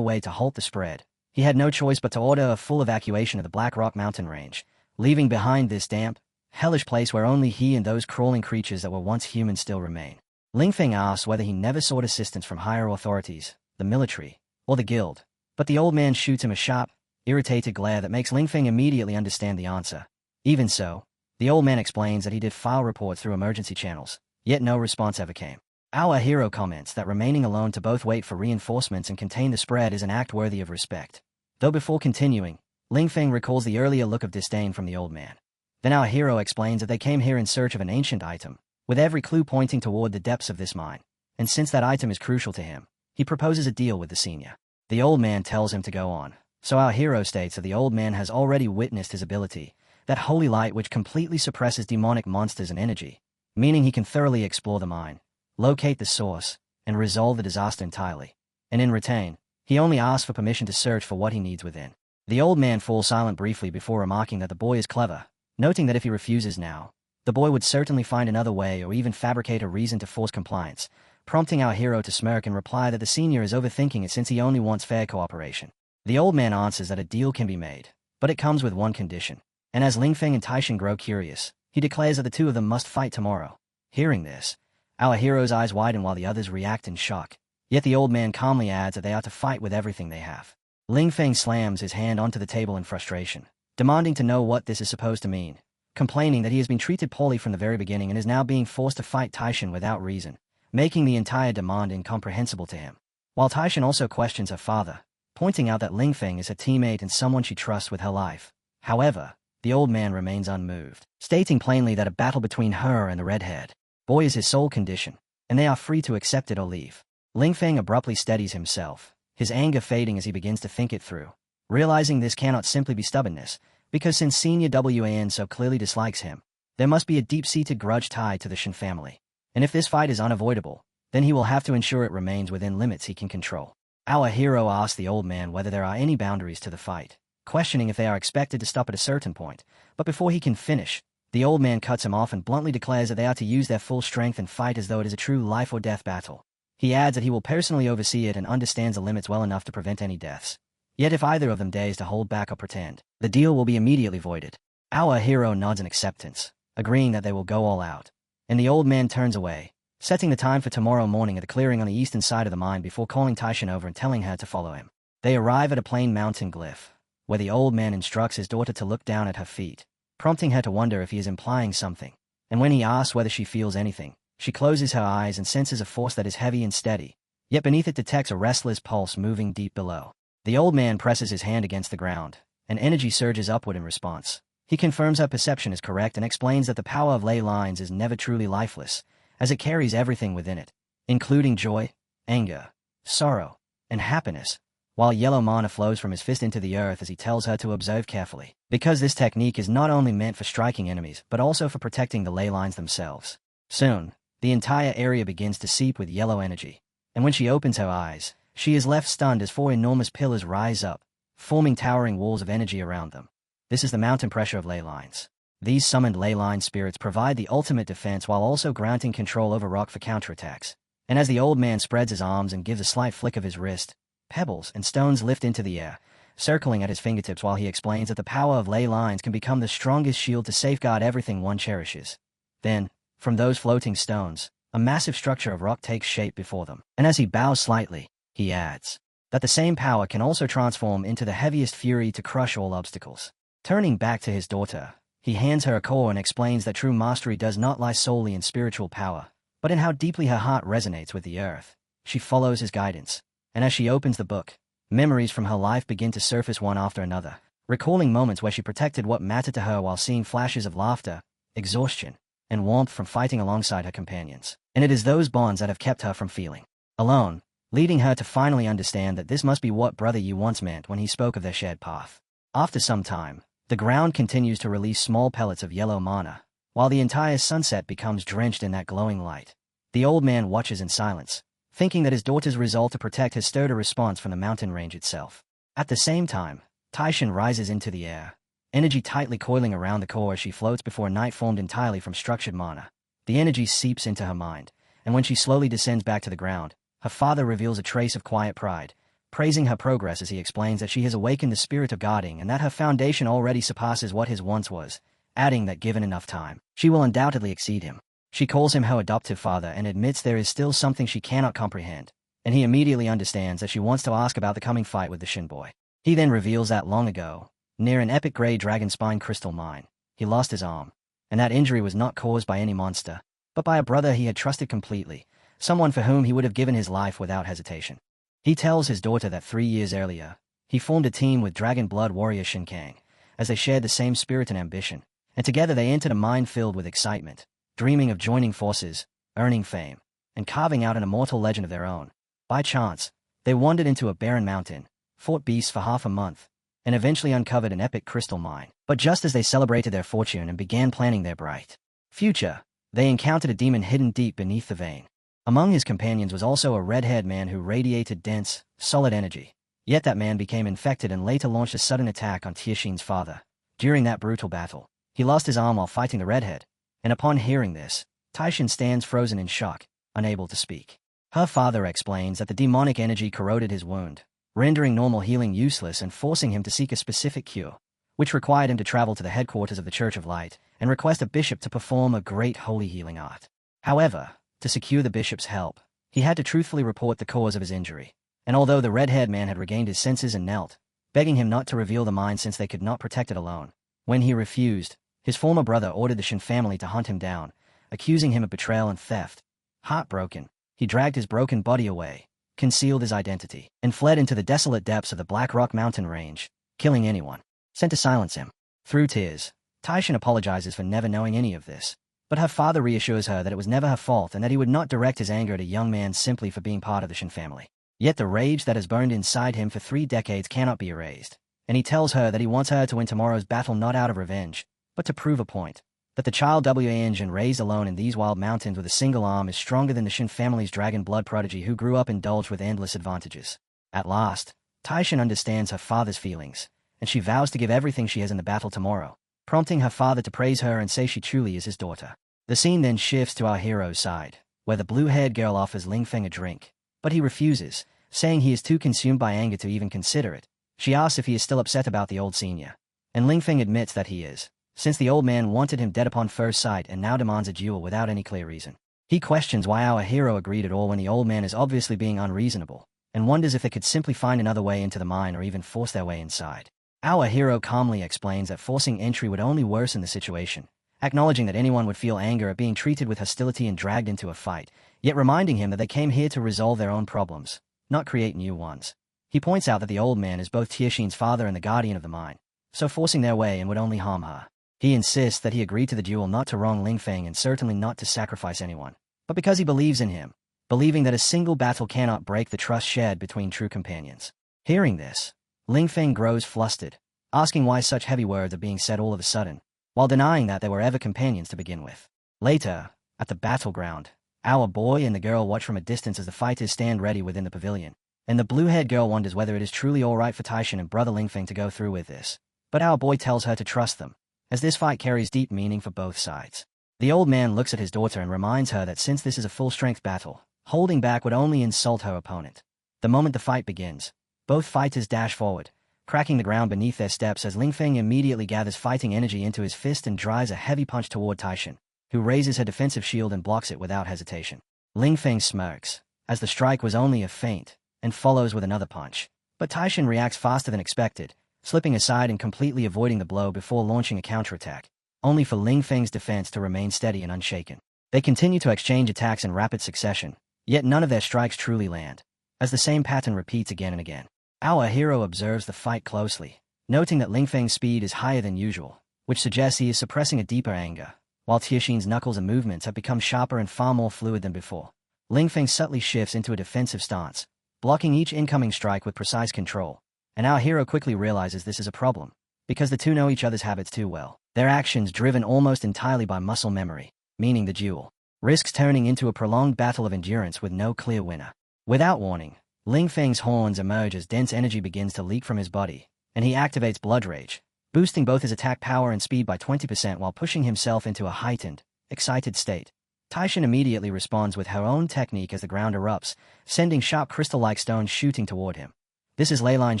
way to halt the spread, he had no choice but to order a full evacuation of the Black Rock mountain range, leaving behind this damp, hellish place where only he and those crawling creatures that were once human still remain. Ling Feng asks whether he never sought assistance from higher authorities, the military, or the guild, but the old man shoots him a sharp, irritated glare that makes Ling Feng immediately understand the answer. Even so, the old man explains that he did file reports through emergency channels, yet no response ever came. Our hero comments that remaining alone to both wait for reinforcements and contain the spread is an act worthy of respect. Though before continuing, Ling Feng recalls the earlier look of disdain from the old man. Then our hero explains that they came here in search of an ancient item, with every clue pointing toward the depths of this mine, and since that item is crucial to him, he proposes a deal with the senior. The old man tells him to go on, so our hero states that the old man has already witnessed his ability, that holy light which completely suppresses demonic monsters and energy, meaning he can thoroughly explore the mine, locate the source, and resolve the disaster entirely. And in return, he only asks for permission to search for what he needs within. The old man falls silent briefly before remarking that the boy is clever, noting that if he refuses now, the boy would certainly find another way or even fabricate a reason to force compliance, prompting our hero to smirk and reply that the senior is overthinking it since he only wants fair cooperation. The old man answers that a deal can be made, but it comes with one condition. And as Ling Feng and Taishan grow curious, he declares that the two of them must fight tomorrow. Hearing this, our hero's eyes widen while the others react in shock. Yet the old man calmly adds that they are to fight with everything they have. Ling Feng slams his hand onto the table in frustration, demanding to know what this is supposed to mean, complaining that he has been treated poorly from the very beginning and is now being forced to fight Taishan without reason, making the entire demand incomprehensible to him. While Taishan also questions her father, pointing out that Ling Feng is her teammate and someone she trusts with her life. However, the old man remains unmoved, stating plainly that a battle between her and the red-haired boy is his sole condition, and they are free to accept it or leave. Ling Feng abruptly steadies himself, his anger fading as he begins to think it through, realizing this cannot simply be stubbornness, because since Senior Wan so clearly dislikes him, there must be a deep-seated grudge tied to the Shen family. And if this fight is unavoidable, then he will have to ensure it remains within limits he can control. Our hero asks the old man whether there are any boundaries to the fight, questioning if they are expected to stop at a certain point, but before he can finish, the old man cuts him off and bluntly declares that they are to use their full strength and fight as though it is a true life-or-death battle. He adds that he will personally oversee it and understands the limits well enough to prevent any deaths. Yet if either of them dares to hold back or pretend, the deal will be immediately voided. Our hero nods in acceptance, agreeing that they will go all out, and the old man turns away, setting the time for tomorrow morning at the clearing on the eastern side of the mine before calling Taishan over and telling her to follow him. They arrive at a plain mountain glyph, where the old man instructs his daughter to look down at her feet, prompting her to wonder if he is implying something, and when he asks whether she feels anything, she closes her eyes and senses a force that is heavy and steady, yet beneath it detects a restless pulse moving deep below. The old man presses his hand against the ground, and energy surges upward in response. He confirms her perception is correct and explains that the power of ley lines is never truly lifeless, as it carries everything within it, including joy, anger, sorrow, and happiness, while yellow mana flows from his fist into the earth as he tells her to observe carefully, because this technique is not only meant for striking enemies but also for protecting the ley lines themselves. Soon, the entire area begins to seep with yellow energy, and when she opens her eyes, she is left stunned as four enormous pillars rise up, forming towering walls of energy around them. This is the mountain pressure of ley lines. These summoned ley line spirits provide the ultimate defense while also granting control over rock for counterattacks. And as the old man spreads his arms and gives a slight flick of his wrist, pebbles and stones lift into the air, circling at his fingertips while he explains that the power of ley lines can become the strongest shield to safeguard everything one cherishes. Then, from those floating stones, a massive structure of rock takes shape before them, and as he bows slightly, he adds that the same power can also transform into the heaviest fury to crush all obstacles. Turning back to his daughter, he hands her a core and explains that true mastery does not lie solely in spiritual power, but in how deeply her heart resonates with the earth. She follows his guidance, and as she opens the book, memories from her life begin to surface one after another, recalling moments where she protected what mattered to her while seeing flashes of laughter, exhaustion, and warmth from fighting alongside her companions. And it is those bonds that have kept her from feeling alone, leading her to finally understand that this must be what Brother Yu once meant when he spoke of their shared path. After some time, the ground continues to release small pellets of yellow mana, while the entire sunset becomes drenched in that glowing light. The old man watches in silence, thinking that his daughter's resolve to protect has stirred a response from the mountain range itself. At the same time, Taishan rises into the air, energy tightly coiling around the core as she floats before night formed entirely from structured mana. The energy seeps into her mind, and when she slowly descends back to the ground, her father reveals a trace of quiet pride, praising her progress as he explains that she has awakened the spirit of guarding and that her foundation already surpasses what his once was, adding that given enough time, she will undoubtedly exceed him. She calls him her adoptive father and admits there is still something she cannot comprehend, and he immediately understands that she wants to ask about the coming fight with the Shin boy. He then reveals that long ago, near an epic grey dragon spine crystal mine, he lost his arm, and that injury was not caused by any monster, but by a brother he had trusted completely, someone for whom he would have given his life without hesitation. He tells his daughter that 3 years earlier, he formed a team with Dragon Blood warrior Shin Kang, as they shared the same spirit and ambition, and together they entered a mine filled with excitement, dreaming of joining forces, earning fame, and carving out an immortal legend of their own. By chance, they wandered into a barren mountain, fought beasts for half a month, and eventually uncovered an epic crystal mine. But just as they celebrated their fortune and began planning their bright future, they encountered a demon hidden deep beneath the vein. Among his companions was also a red-haired man who radiated dense, solid energy. Yet that man became infected and later launched a sudden attack on Tiashin's father. During that brutal battle, he lost his arm while fighting the redhead, and upon hearing this, Taishin stands frozen in shock, unable to speak. Her father explains that the demonic energy corroded his wound, rendering normal healing useless and forcing him to seek a specific cure, which required him to travel to the headquarters of the Church of Light and request a bishop to perform a great holy healing art. However, to secure the bishop's help, he had to truthfully report the cause of his injury, and although the red-haired man had regained his senses and knelt, begging him not to reveal the mine since they could not protect it alone, when he refused, his former brother ordered the Shin family to hunt him down, accusing him of betrayal and theft. Heartbroken, he dragged his broken body away, concealed his identity, and fled into the desolate depths of the Black Rock mountain range, killing anyone sent to silence him. Through tears, Taishin apologizes for never knowing any of this, but her father reassures her that it was never her fault and that he would not direct his anger at a young man simply for being part of the Shin family. Yet the rage that has burned inside him for 3 decades cannot be erased, and he tells her that he wants her to win tomorrow's battle not out of revenge, but to prove a point, that the child Wan raised alone in these wild mountains with a single arm is stronger than the Shin family's dragon blood prodigy who grew up indulged with endless advantages. At last, Taishin understands her father's feelings, and she vows to give everything she has in the battle tomorrow, prompting her father to praise her and say she truly is his daughter. The scene then shifts to our hero's side, where the blue-haired girl offers Lingfeng a drink, but he refuses, saying he is too consumed by anger to even consider it. She asks if he is still upset about the old senior, and Lingfeng admits that he is, since the old man wanted him dead upon first sight and now demands a duel without any clear reason. He questions why our hero agreed at all when the old man is obviously being unreasonable, and wonders if they could simply find another way into the mine or even force their way inside. Our hero calmly explains that forcing entry would only worsen the situation, acknowledging that anyone would feel anger at being treated with hostility and dragged into a fight, yet reminding him that they came here to resolve their own problems, not create new ones. He points out that the old man is both Tiashin's father and the guardian of the mine, so forcing their way in would only harm her. He insists that he agreed to the duel not to wrong Lingfeng and certainly not to sacrifice anyone, but because he believes in him, believing that a single battle cannot break the trust shared between true companions. Hearing this, Lingfeng grows flustered, asking why such heavy words are being said all of a sudden, while denying that they were ever companions to begin with. Later, at the battleground, our boy and the girl watch from a distance as the fighters stand ready within the pavilion, and the blue-haired girl wonders whether it is truly alright for Taishin and brother Lingfeng to go through with this. But our boy tells her to trust them, as this fight carries deep meaning for both sides. The old man looks at his daughter and reminds her that since this is a full-strength battle, holding back would only insult her opponent. The moment the fight begins, both fighters dash forward, cracking the ground beneath their steps as Lingfeng immediately gathers fighting energy into his fist and drives a heavy punch toward Taishin, who raises her defensive shield and blocks it without hesitation. Lingfeng smirks, as the strike was only a feint, and follows with another punch. But Taishin reacts faster than expected, slipping aside and completely avoiding the blow before launching a counterattack, only for Ling Feng's defense to remain steady and unshaken. They continue to exchange attacks in rapid succession, yet none of their strikes truly land, as the same pattern repeats again and again. Our hero observes the fight closely, noting that Ling Feng's speed is higher than usual, which suggests he is suppressing a deeper anger, while Tixin's knuckles and movements have become sharper and far more fluid than before. Ling Feng subtly shifts into a defensive stance, blocking each incoming strike with precise control, and our hero quickly realizes this is a problem, because the two know each other's habits too well. Their actions driven almost entirely by muscle memory, meaning the duel risks turning into a prolonged battle of endurance with no clear winner. Without warning, Ling Feng's horns emerge as dense energy begins to leak from his body, and he activates Blood Rage, boosting both his attack power and speed by 20% while pushing himself into a heightened, excited state. Tixin immediately responds with her own technique as the ground erupts, sending sharp crystal-like stones shooting toward him. This is Leyline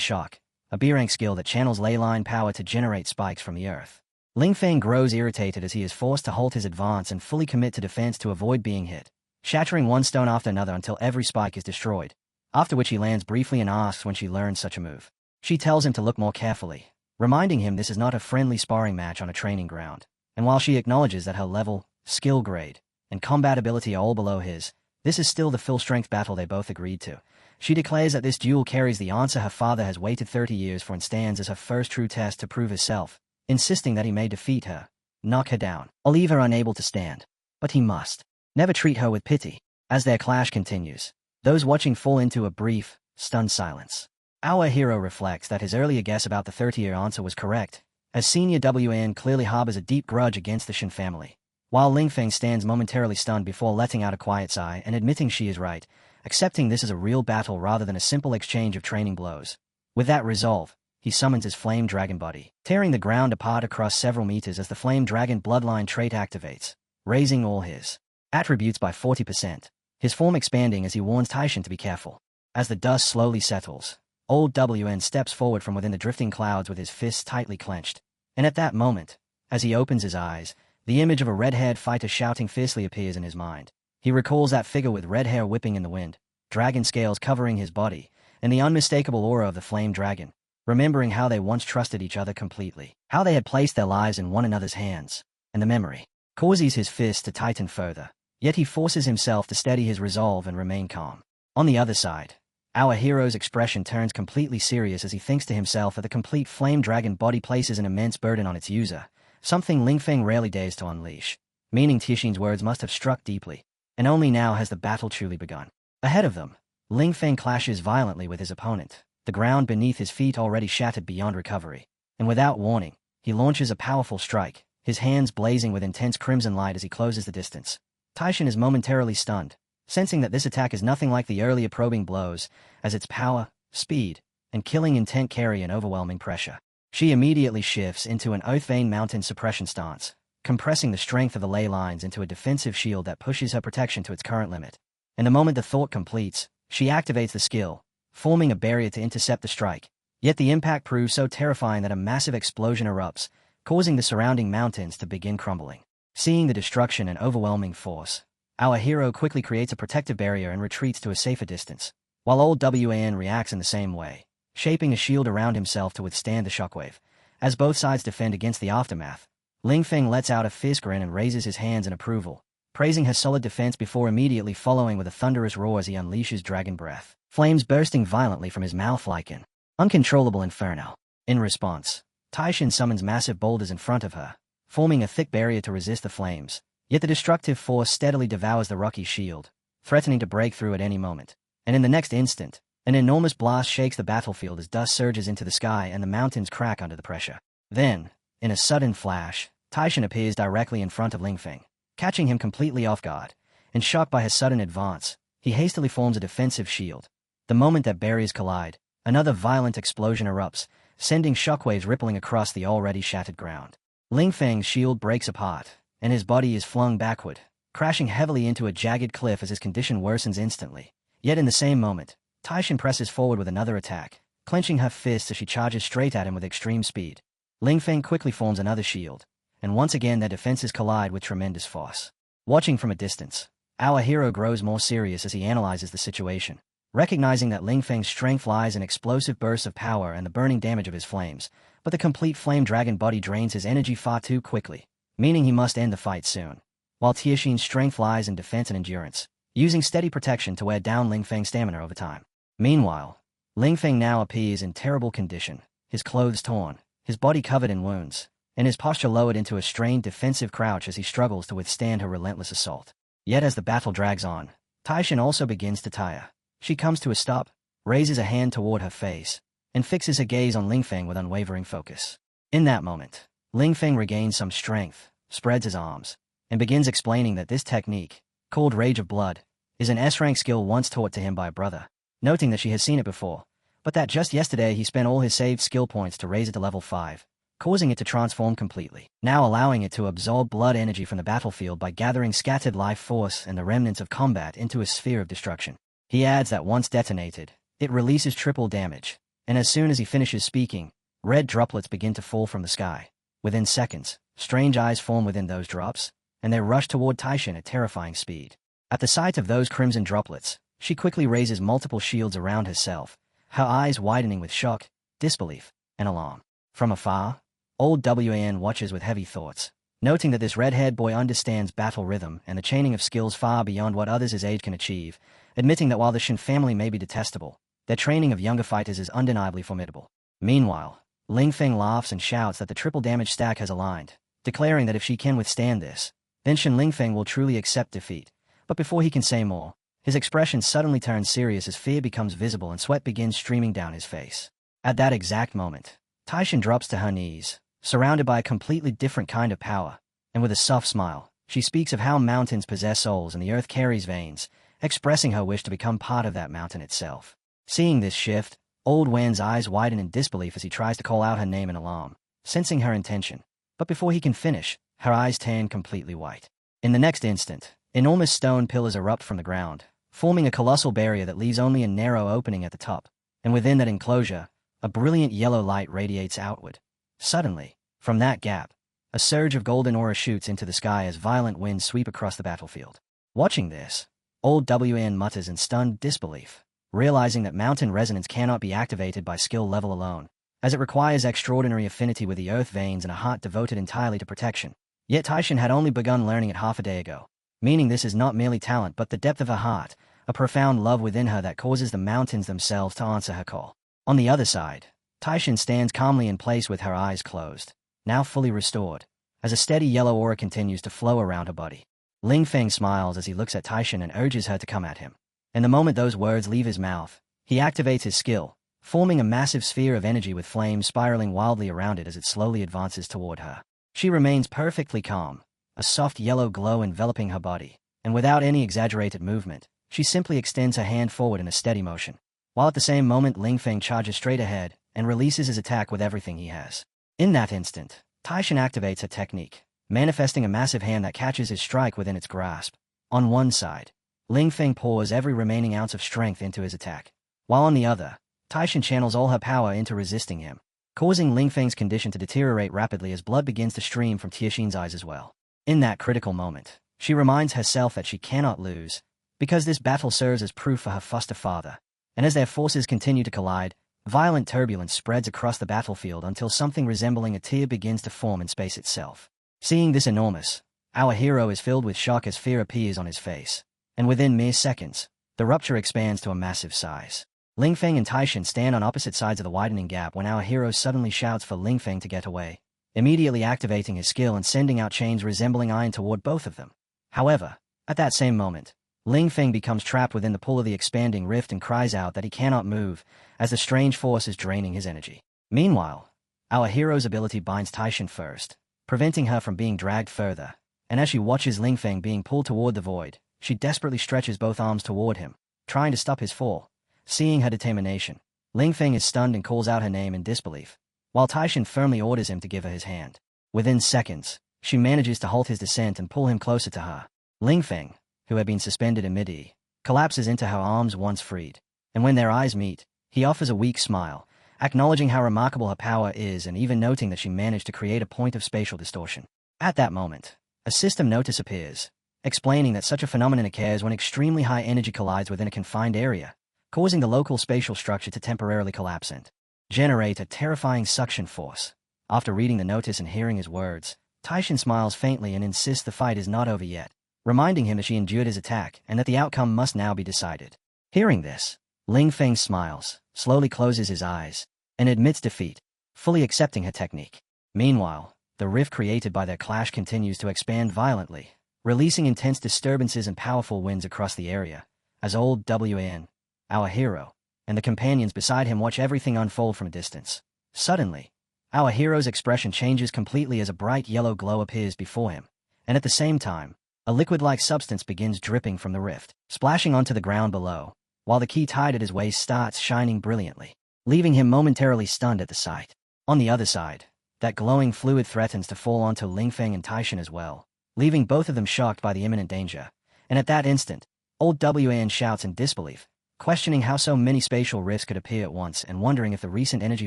Shock, a B-rank skill that channels leyline power to generate spikes from the earth. Ling Feng grows irritated as he is forced to halt his advance and fully commit to defense to avoid being hit, shattering one stone after another until every spike is destroyed, after which he lands briefly and asks when she learns such a move. She tells him to look more carefully, reminding him this is not a friendly sparring match on a training ground, and while she acknowledges that her level, skill grade, and combat ability are all below his, this is still the full-strength battle they both agreed to. She declares that this duel carries the answer her father has waited 30 years for and stands as her first true test to prove herself, insisting that he may defeat her, knock her down, or leave her unable to stand. But he must never treat her with pity. As their clash continues, those watching fall into a brief, stunned silence. Our hero reflects that his earlier guess about the 30-year answer was correct, as Senior WN clearly harbors a deep grudge against the Shin family, while Ling Feng stands momentarily stunned before letting out a quiet sigh and admitting she is right, accepting this as a real battle rather than a simple exchange of training blows. With that resolve, he summons his Flame Dragon body, tearing the ground apart across several meters as the Flame Dragon Bloodline trait activates, raising all his attributes by 40%, his form expanding as he warns Tixin to be careful. As the dust slowly settles, Old WN steps forward from within the drifting clouds with his fists tightly clenched, and at that moment, as he opens his eyes, the image of a red-haired fighter shouting fiercely appears in his mind. He recalls that figure with red hair whipping in the wind, dragon scales covering his body, and the unmistakable aura of the Flame Dragon, remembering how they once trusted each other completely, how they had placed their lives in one another's hands, and the memory causes his fists to tighten further, yet he forces himself to steady his resolve and remain calm. On the other side, our hero's expression turns completely serious as he thinks to himself that the complete Flame Dragon body places an immense burden on its user, something Ling Feng rarely dares to unleash, meaning Tixin's words must have struck deeply, and only now has the battle truly begun. Ahead of them, Ling Feng clashes violently with his opponent, the ground beneath his feet already shattered beyond recovery, and without warning, he launches a powerful strike, his hands blazing with intense crimson light as he closes the distance. Tixin is momentarily stunned, sensing that this attack is nothing like the earlier probing blows, as its power, speed, and killing intent carry an overwhelming pressure. She immediately shifts into an Oathvein Mountain suppression stance, compressing the strength of the ley lines into a defensive shield that pushes her protection to its current limit. And the moment the thought completes, she activates the skill, forming a barrier to intercept the strike. Yet the impact proves so terrifying that a massive explosion erupts, causing the surrounding mountains to begin crumbling. Seeing the destruction and overwhelming force, our hero quickly creates a protective barrier and retreats to a safer distance, while Old WAN reacts in the same way, shaping a shield around himself to withstand the shockwave. As both sides defend against the aftermath, Ling Feng lets out a fierce grin and raises his hands in approval, praising her solid defense before immediately following with a thunderous roar as he unleashes dragon breath, flames bursting violently from his mouth like an uncontrollable inferno. In response, Tixin summons massive boulders in front of her, forming a thick barrier to resist the flames, yet the destructive force steadily devours the rocky shield, threatening to break through at any moment. And in the next instant, an enormous blast shakes the battlefield as dust surges into the sky and the mountains crack under the pressure. Then, in a sudden flash, Tixin appears directly in front of Ling Feng, catching him completely off guard, and shocked by his sudden advance, he hastily forms a defensive shield. The moment that barriers collide, another violent explosion erupts, sending shockwaves rippling across the already shattered ground. Ling Feng's shield breaks apart, and his body is flung backward, crashing heavily into a jagged cliff as his condition worsens instantly. Yet in the same moment, Tixin presses forward with another attack, clenching her fists as she charges straight at him with extreme speed. Ling Feng quickly forms another shield, and once again their defenses collide with tremendous force. Watching from a distance, our hero grows more serious as he analyzes the situation. recognizing that Ling Feng's strength lies in explosive bursts of power and the burning damage of his flames, but the complete flame dragon body drains his energy far too quickly, meaning he must end the fight soon. While Tiexian's strength lies in defense and endurance, using steady protection to wear down Ling Feng's stamina over time. Meanwhile, Ling Feng now appears in terrible condition, his clothes torn, his body covered in wounds, and his posture lowered into a strained defensive crouch as he struggles to withstand her relentless assault. Yet as the battle drags on, Taixian also begins to tire. She comes to a stop, raises a hand toward her face, and fixes her gaze on Ling Feng with unwavering focus. In that moment, Ling Feng regains some strength, spreads his arms, and begins explaining that this technique, called Rage of Blood, is an S-rank skill once taught to him by a brother, noting that she has seen it before, but that just yesterday he spent all his saved skill points to raise it to level 5, causing it to transform completely, now allowing it to absorb blood energy from the battlefield by gathering scattered life force and the remnants of combat into a sphere of destruction. He adds that once detonated, it releases triple damage, and as soon as he finishes speaking, red droplets begin to fall from the sky. Within seconds, strange eyes form within those drops, and they rush toward Taixian at terrifying speed. At the sight of those crimson droplets, she quickly raises multiple shields around herself, her eyes widening with shock, disbelief, and alarm. From afar, old Wan watches with heavy thoughts, noting that this red-haired boy understands battle rhythm and the chaining of skills far beyond what others his age can achieve, admitting that while the Shin family may be detestable, their training of younger fighters is undeniably formidable. Meanwhile, Ling Feng laughs and shouts that the triple damage stack has aligned, declaring that if she can withstand this, then Shin Ling Feng will truly accept defeat. But before he can say more, his expression suddenly turns serious as fear becomes visible and sweat begins streaming down his face. At that exact moment, Taixian drops to her knees, surrounded by a completely different kind of power, and with a soft smile, she speaks of how mountains possess souls and the earth carries veins, expressing her wish to become part of that mountain itself. Seeing this shift, Old Wan's eyes widen in disbelief as he tries to call out her name in alarm, sensing her intention. But before he can finish, her eyes turn completely white. In the next instant, enormous stone pillars erupt from the ground, forming a colossal barrier that leaves only a narrow opening at the top, and within that enclosure, a brilliant yellow light radiates outward. Suddenly, from that gap, a surge of golden aura shoots into the sky as violent winds sweep across the battlefield. Watching this, Old Wan mutters in stunned disbelief, realizing that mountain resonance cannot be activated by skill level alone, as it requires extraordinary affinity with the earth veins and a heart devoted entirely to protection. Yet Taixian had only begun learning it half a day ago, meaning this is not merely talent but the depth of her heart, a profound love within her that causes the mountains themselves to answer her call. On the other side, Taixian stands calmly in place with her eyes closed, now fully restored, as a steady yellow aura continues to flow around her body. Ling Feng smiles as he looks at Taixian and urges her to come at him. And the moment those words leave his mouth, he activates his skill, forming a massive sphere of energy with flames spiraling wildly around it as it slowly advances toward her. She remains perfectly calm, a soft yellow glow enveloping her body, and without any exaggerated movement, she simply extends her hand forward in a steady motion, while at the same moment Ling Feng charges straight ahead and releases his attack with everything he has. In that instant, Taixian activates her technique, manifesting a massive hand that catches his strike within its grasp. On one side, Ling Feng pours every remaining ounce of strength into his attack, while on the other, Taixian channels all her power into resisting him, causing Ling Feng's condition to deteriorate rapidly as blood begins to stream from Tiexian's eyes as well. In that critical moment, she reminds herself that she cannot lose, because this battle serves as proof for her foster father, and as their forces continue to collide, violent turbulence spreads across the battlefield until something resembling a tear begins to form in space itself. Seeing this enormous, our hero is filled with shock as fear appears on his face, and within mere seconds, the rupture expands to a massive size. Ling Feng and Taixian stand on opposite sides of the widening gap when our hero suddenly shouts for Ling Feng to get away, immediately activating his skill and sending out chains resembling iron toward both of them. However, at that same moment, Ling Feng becomes trapped within the pull of the expanding rift and cries out that he cannot move, as the strange force is draining his energy. Meanwhile, our hero's ability binds Taixian first, preventing her from being dragged further, and as she watches Ling Feng being pulled toward the void, she desperately stretches both arms toward him, trying to stop his fall. Seeing her determination, Ling Feng is stunned and calls out her name in disbelief, while Taixian firmly orders him to give her his hand. Within seconds, she manages to halt his descent and pull him closer to her. Ling Feng, who had been suspended in mid-air, collapses into her arms once freed, and when their eyes meet, he offers a weak smile, acknowledging how remarkable her power is and even noting that she managed to create a point of spatial distortion. At that moment, a system notice appears, explaining that such a phenomenon occurs when extremely high energy collides within a confined area, causing the local spatial structure to temporarily collapse and generate a terrifying suction force. After reading the notice and hearing his words, Taishin smiles faintly and insists the fight is not over yet, reminding him that she endured his attack and that the outcome must now be decided. Hearing this, Ling Feng smiles, slowly closes his eyes, and admits defeat, fully accepting her technique. Meanwhile, the rift created by their clash continues to expand violently, releasing intense disturbances and powerful winds across the area, as old Wan, our hero, and the companions beside him watch everything unfold from a distance. Suddenly, our hero's expression changes completely as a bright yellow glow appears before him, and at the same time, a liquid-like substance begins dripping from the rift, splashing onto the ground below, while the key tied at his waist starts shining brilliantly, leaving him momentarily stunned at the sight. On the other side, that glowing fluid threatens to fall onto Ling Feng and Taishin as well, leaving both of them shocked by the imminent danger, and at that instant, old Wan shouts in disbelief, questioning how so many spatial rifts could appear at once and wondering if the recent energy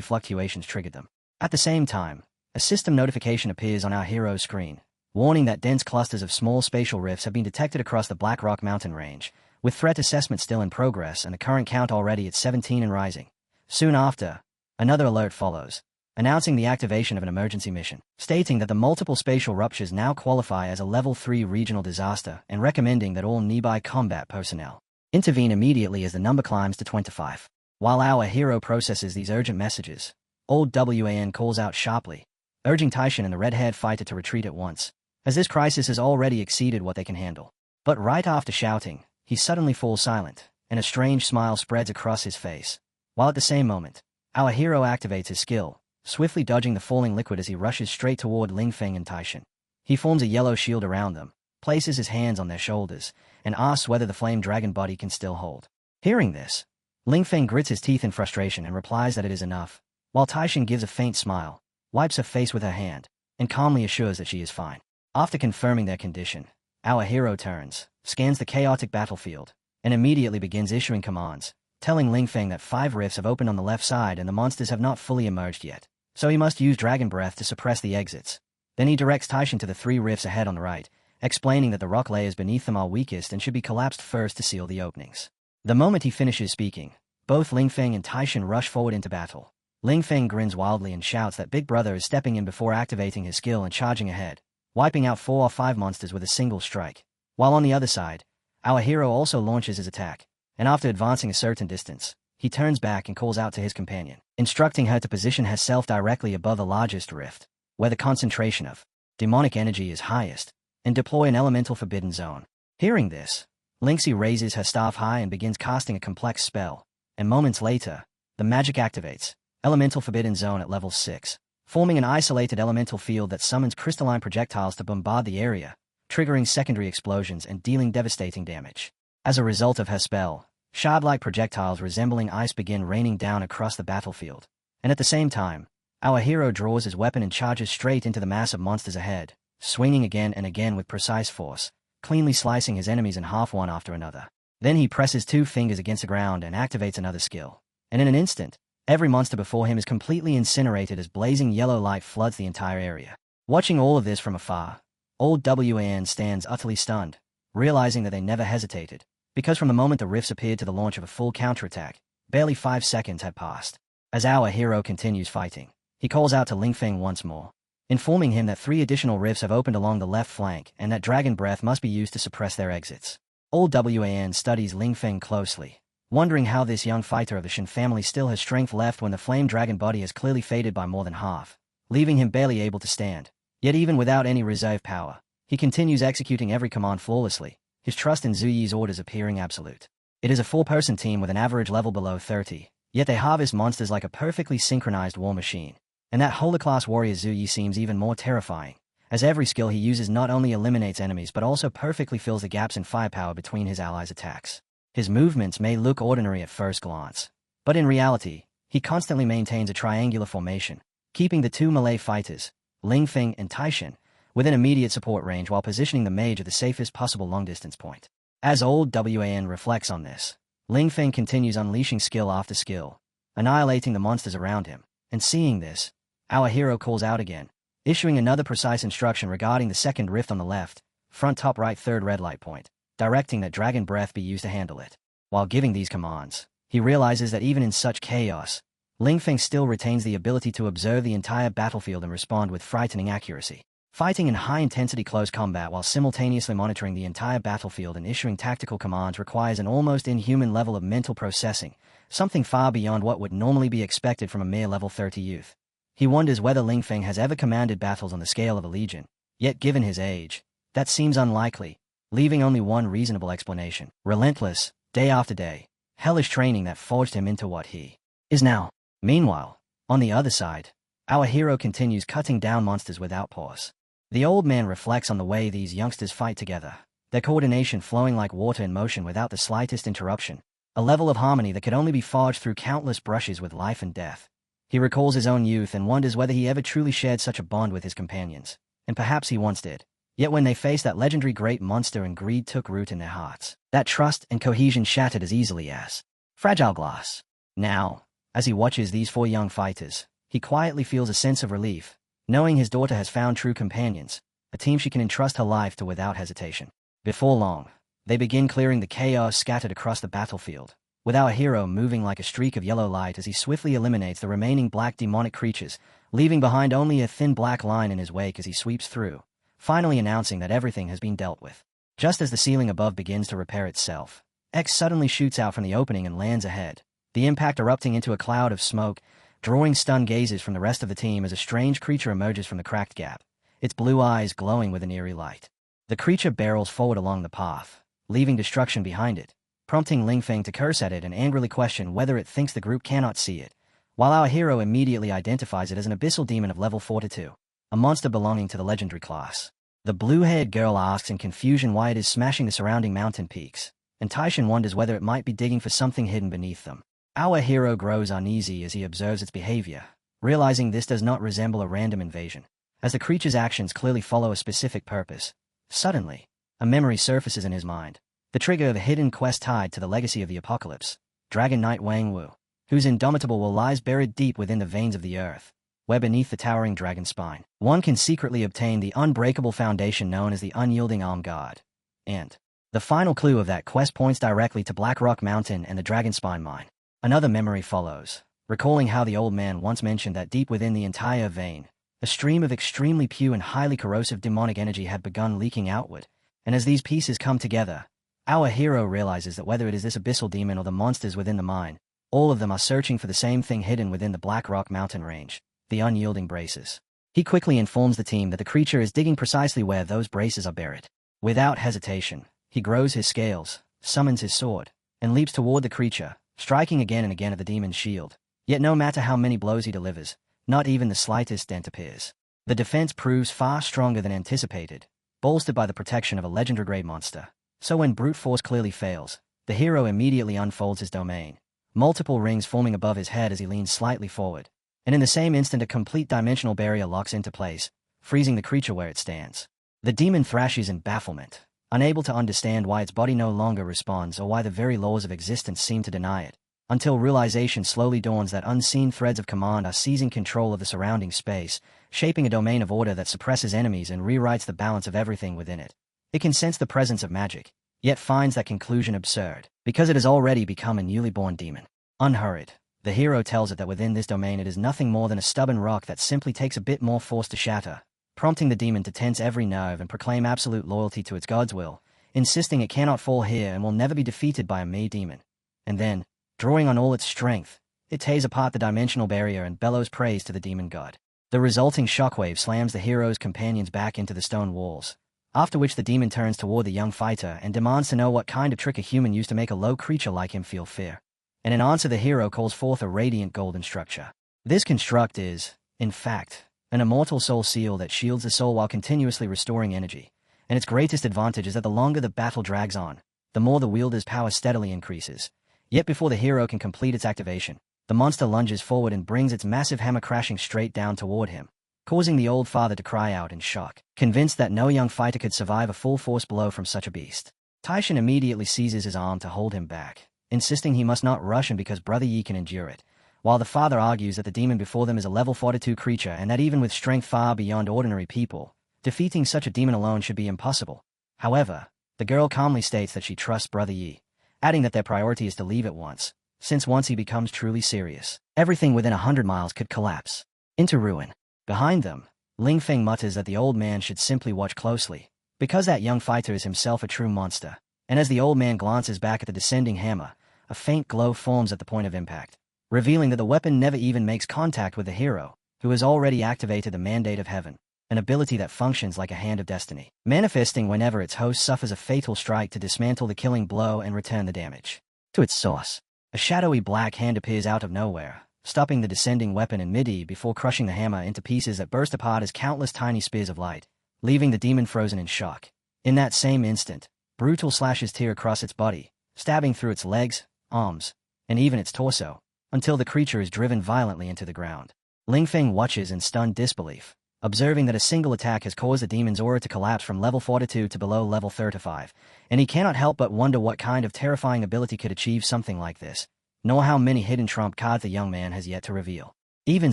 fluctuations triggered them. At the same time, a system notification appears on our hero's screen, warning that dense clusters of small spatial rifts have been detected across the Black Rock mountain range, with threat assessment still in progress and the current count already at 17 and rising. Soon after, another alert follows, announcing the activation of an emergency mission, stating that the multiple spatial ruptures now qualify as a Level 3 regional disaster and recommending that all nearby combat personnel intervene immediately as the number climbs to 25. While our hero processes these urgent messages, old Wan calls out sharply, urging Taishin and the red-haired fighter to retreat at once, as this crisis has already exceeded what they can handle. But right after shouting, he suddenly falls silent, and a strange smile spreads across his face, while at the same moment, our hero activates his skill, swiftly dodging the falling liquid as he rushes straight toward Ling Feng and Taishin. He forms a yellow shield around them, places his hands on their shoulders, and asks whether the flame dragon body can still hold. Hearing this, Ling Feng grits his teeth in frustration and replies that it is enough, while Taishin gives a faint smile, wipes her face with her hand, and calmly assures that she is fine. After confirming their condition, our hero turns, scans the chaotic battlefield, and immediately begins issuing commands, telling Ling Feng that 5 rifts have opened on the left side and the monsters have not fully emerged yet, so he must use Dragon Breath to suppress the exits. Then he directs Taishin to the 3 rifts ahead on the right, explaining that the rock layers beneath them are weakest and should be collapsed first to seal the openings. The moment he finishes speaking, both Ling Feng and Taishin rush forward into battle. Ling Feng grins wildly and shouts that Big Brother is stepping in before activating his skill and charging ahead, wiping out 4 or 5 monsters with a single strike. While on the other side, our hero also launches his attack, and after advancing a certain distance, he turns back and calls out to his companion, instructing her to position herself directly above the largest rift, where the concentration of demonic energy is highest, and deploy an elemental forbidden zone. Hearing this, Lingxi raises her staff high and begins casting a complex spell, and moments later, the magic activates, Elemental Forbidden Zone at level 6, forming an isolated elemental field that summons crystalline projectiles to bombard the area, triggering secondary explosions and dealing devastating damage. As a result of her spell, shard-like projectiles resembling ice begin raining down across the battlefield, and at the same time, our hero draws his weapon and charges straight into the mass of monsters ahead, swinging again and again with precise force, cleanly slicing his enemies in half one after another. Then he presses 2 fingers against the ground and activates another skill, and in an instant, every monster before him is completely incinerated as blazing yellow light floods the entire area. Watching all of this from afar, old Wan stands utterly stunned, realizing that they never hesitated, because from the moment the rifts appeared to the launch of a full counterattack, barely 5 seconds had passed. As our hero continues fighting, he calls out to Ling Feng once more, informing him that 3 additional rifts have opened along the left flank and that Dragon Breath must be used to suppress their exits. Old Wan studies Ling Feng closely, wondering how this young fighter of the Shin family still has strength left when the flame dragon body has clearly faded by more than half, leaving him barely able to stand. Yet even without any reserve power, he continues executing every command flawlessly, his trust in Zuyi's orders appearing absolute. It is a 4-person team with an average level below 30, yet they harvest monsters like a perfectly synchronized war machine. And that Holy-class warrior Zuyi seems even more terrifying, as every skill he uses not only eliminates enemies but also perfectly fills the gaps in firepower between his allies' attacks. His movements may look ordinary at first glance, but in reality, he constantly maintains a triangular formation, keeping the 2 melee fighters, Ling Feng and Taishin, within immediate support range while positioning the mage at the safest possible long-distance point. As old Wan reflects on this, Ling Feng continues unleashing skill after skill, annihilating the monsters around him, and seeing this, our hero calls out again, issuing another precise instruction regarding the second rift on the left, front top right 3rd red light point, directing that Dragon Breath be used to handle it. While giving these commands, He realizes that even in such chaos, Ling Feng still retains the ability to observe the entire battlefield and respond with frightening accuracy. Fighting in high-intensity close combat while simultaneously monitoring the entire battlefield and issuing tactical commands requires an almost inhuman level of mental processing, something far beyond what would normally be expected from a mere level 30 youth. He wonders whether Ling Feng has ever commanded battles on the scale of a legion, yet given his age, that seems unlikely, leaving only one reasonable explanation: relentless, day after day, hellish training that forged him into what he is now. Meanwhile, on the other side, our hero continues cutting down monsters without pause. The old man reflects on the way these youngsters fight together, their coordination flowing like water in motion without the slightest interruption, a level of harmony that could only be forged through countless brushes with life and death. He recalls his own youth and wonders whether he ever truly shared such a bond with his companions, and perhaps he once did. Yet when they faced that legendary great monster and greed took root in their hearts, that trust and cohesion shattered as easily as fragile glass. Now, as he watches these four young fighters, he quietly feels a sense of relief, knowing his daughter has found true companions, a team she can entrust her life to without hesitation. Before long, they begin clearing the chaos scattered across the battlefield, with our hero moving like a streak of yellow light as he swiftly eliminates the remaining black demonic creatures, leaving behind only a thin black line in his wake as he sweeps through, finally announcing that everything has been dealt with. Just as the ceiling above begins to repair itself, X suddenly shoots out from the opening and lands ahead, the impact erupting into a cloud of smoke, drawing stunned gazes from the rest of the team as a strange creature emerges from the cracked gap, its blue eyes glowing with an eerie light. The creature barrels forward along the path, leaving destruction behind it, prompting Ling Feng to curse at it and angrily question whether it thinks the group cannot see it, while our hero immediately identifies it as an abyssal demon of level 42, a monster belonging to the legendary class. The blue-haired girl asks in confusion why it is smashing the surrounding mountain peaks, and Taishan wonders whether it might be digging for something hidden beneath them. Our hero grows uneasy as he observes its behavior, realizing this does not resemble a random invasion, as the creature's actions clearly follow a specific purpose. Suddenly, a memory surfaces in his mind, the trigger of a hidden quest tied to the legacy of the apocalypse, Dragon Knight Wang Wu, whose indomitable will lies buried deep within the veins of the earth, where beneath the towering dragon spine, one can secretly obtain the unbreakable foundation known as the Unyielding Arm God. And the final clue of that quest points directly to Black Rock Mountain and the Dragon Spine Mine. Another memory follows, recalling how the old man once mentioned that deep within the entire vein, a stream of extremely pure and highly corrosive demonic energy had begun leaking outward, and as these pieces come together, our hero realizes that whether it is this abyssal demon or the monsters within the mine, all of them are searching for the same thing hidden within the Black Rock Mountain range, the unyielding braces. He quickly informs the team that the creature is digging precisely where those braces are buried. Without hesitation, he grows his scales, summons his sword, and leaps toward the creature, striking again and again at the demon's shield. Yet no matter how many blows he delivers, not even the slightest dent appears. The defense proves far stronger than anticipated, bolstered by the protection of a legendary grade monster. So when brute force clearly fails, the hero immediately unfolds his domain, multiple rings forming above his head as he leans slightly forward, and in the same instant a complete dimensional barrier locks into place, freezing the creature where it stands. The demon thrashes in bafflement, unable to understand why its body no longer responds or why the very laws of existence seem to deny it, until realization slowly dawns that unseen threads of command are seizing control of the surrounding space, shaping a domain of order that suppresses enemies and rewrites the balance of everything within it. It can sense the presence of magic, yet finds that conclusion absurd, because it has already become a newly born demon. Unhurried, the hero tells it that within this domain it is nothing more than a stubborn rock that simply takes a bit more force to shatter, prompting the demon to tense every nerve and proclaim absolute loyalty to its god's will, insisting it cannot fall here and will never be defeated by a mere demon. And then, drawing on all its strength, it tears apart the dimensional barrier and bellows praise to the demon god. The resulting shockwave slams the hero's companions back into the stone walls, after which the demon turns toward the young fighter and demands to know what kind of trick a human used to make a low creature like him feel fear. And in answer the hero calls forth a radiant golden structure. This construct is, in fact, an immortal soul seal that shields the soul while continuously restoring energy, and its greatest advantage is that the longer the battle drags on, the more the wielder's power steadily increases. Yet before the hero can complete its activation, the monster lunges forward and brings its massive hammer crashing straight down toward him, causing the old father to cry out in shock, convinced that no young fighter could survive a full-force blow from such a beast. Taishan immediately seizes his arm to hold him back, insisting he must not rush him because Brother Yi can endure it, while the father argues that the demon before them is a level 42 creature and that even with strength far beyond ordinary people, defeating such a demon alone should be impossible. However, the girl calmly states that she trusts Brother Yi, adding that their priority is to leave at once, since once he becomes truly serious, everything within 100 miles could collapse into ruin. Behind them, Ling Feng mutters that the old man should simply watch closely, because that young fighter is himself a true monster. And as the old man glances back at the descending hammer, a faint glow forms at the point of impact, revealing that the weapon never even makes contact with the hero, who has already activated the Mandate of Heaven, an ability that functions like a hand of destiny, manifesting whenever its host suffers a fatal strike to dismantle the killing blow and return the damage to its source. A shadowy black hand appears out of nowhere, stopping the descending weapon in mid-air before crushing the hammer into pieces that burst apart as countless tiny spears of light, leaving the demon frozen in shock. In that same instant, brutal slashes tear across its body, stabbing through its legs, arms, and even its torso, until the creature is driven violently into the ground. Ling Feng watches in stunned disbelief, observing that a single attack has caused the demon's aura to collapse from level 42 to below level 35, and he cannot help but wonder what kind of terrifying ability could achieve something like this, nor how many hidden trump cards the young man has yet to reveal. Even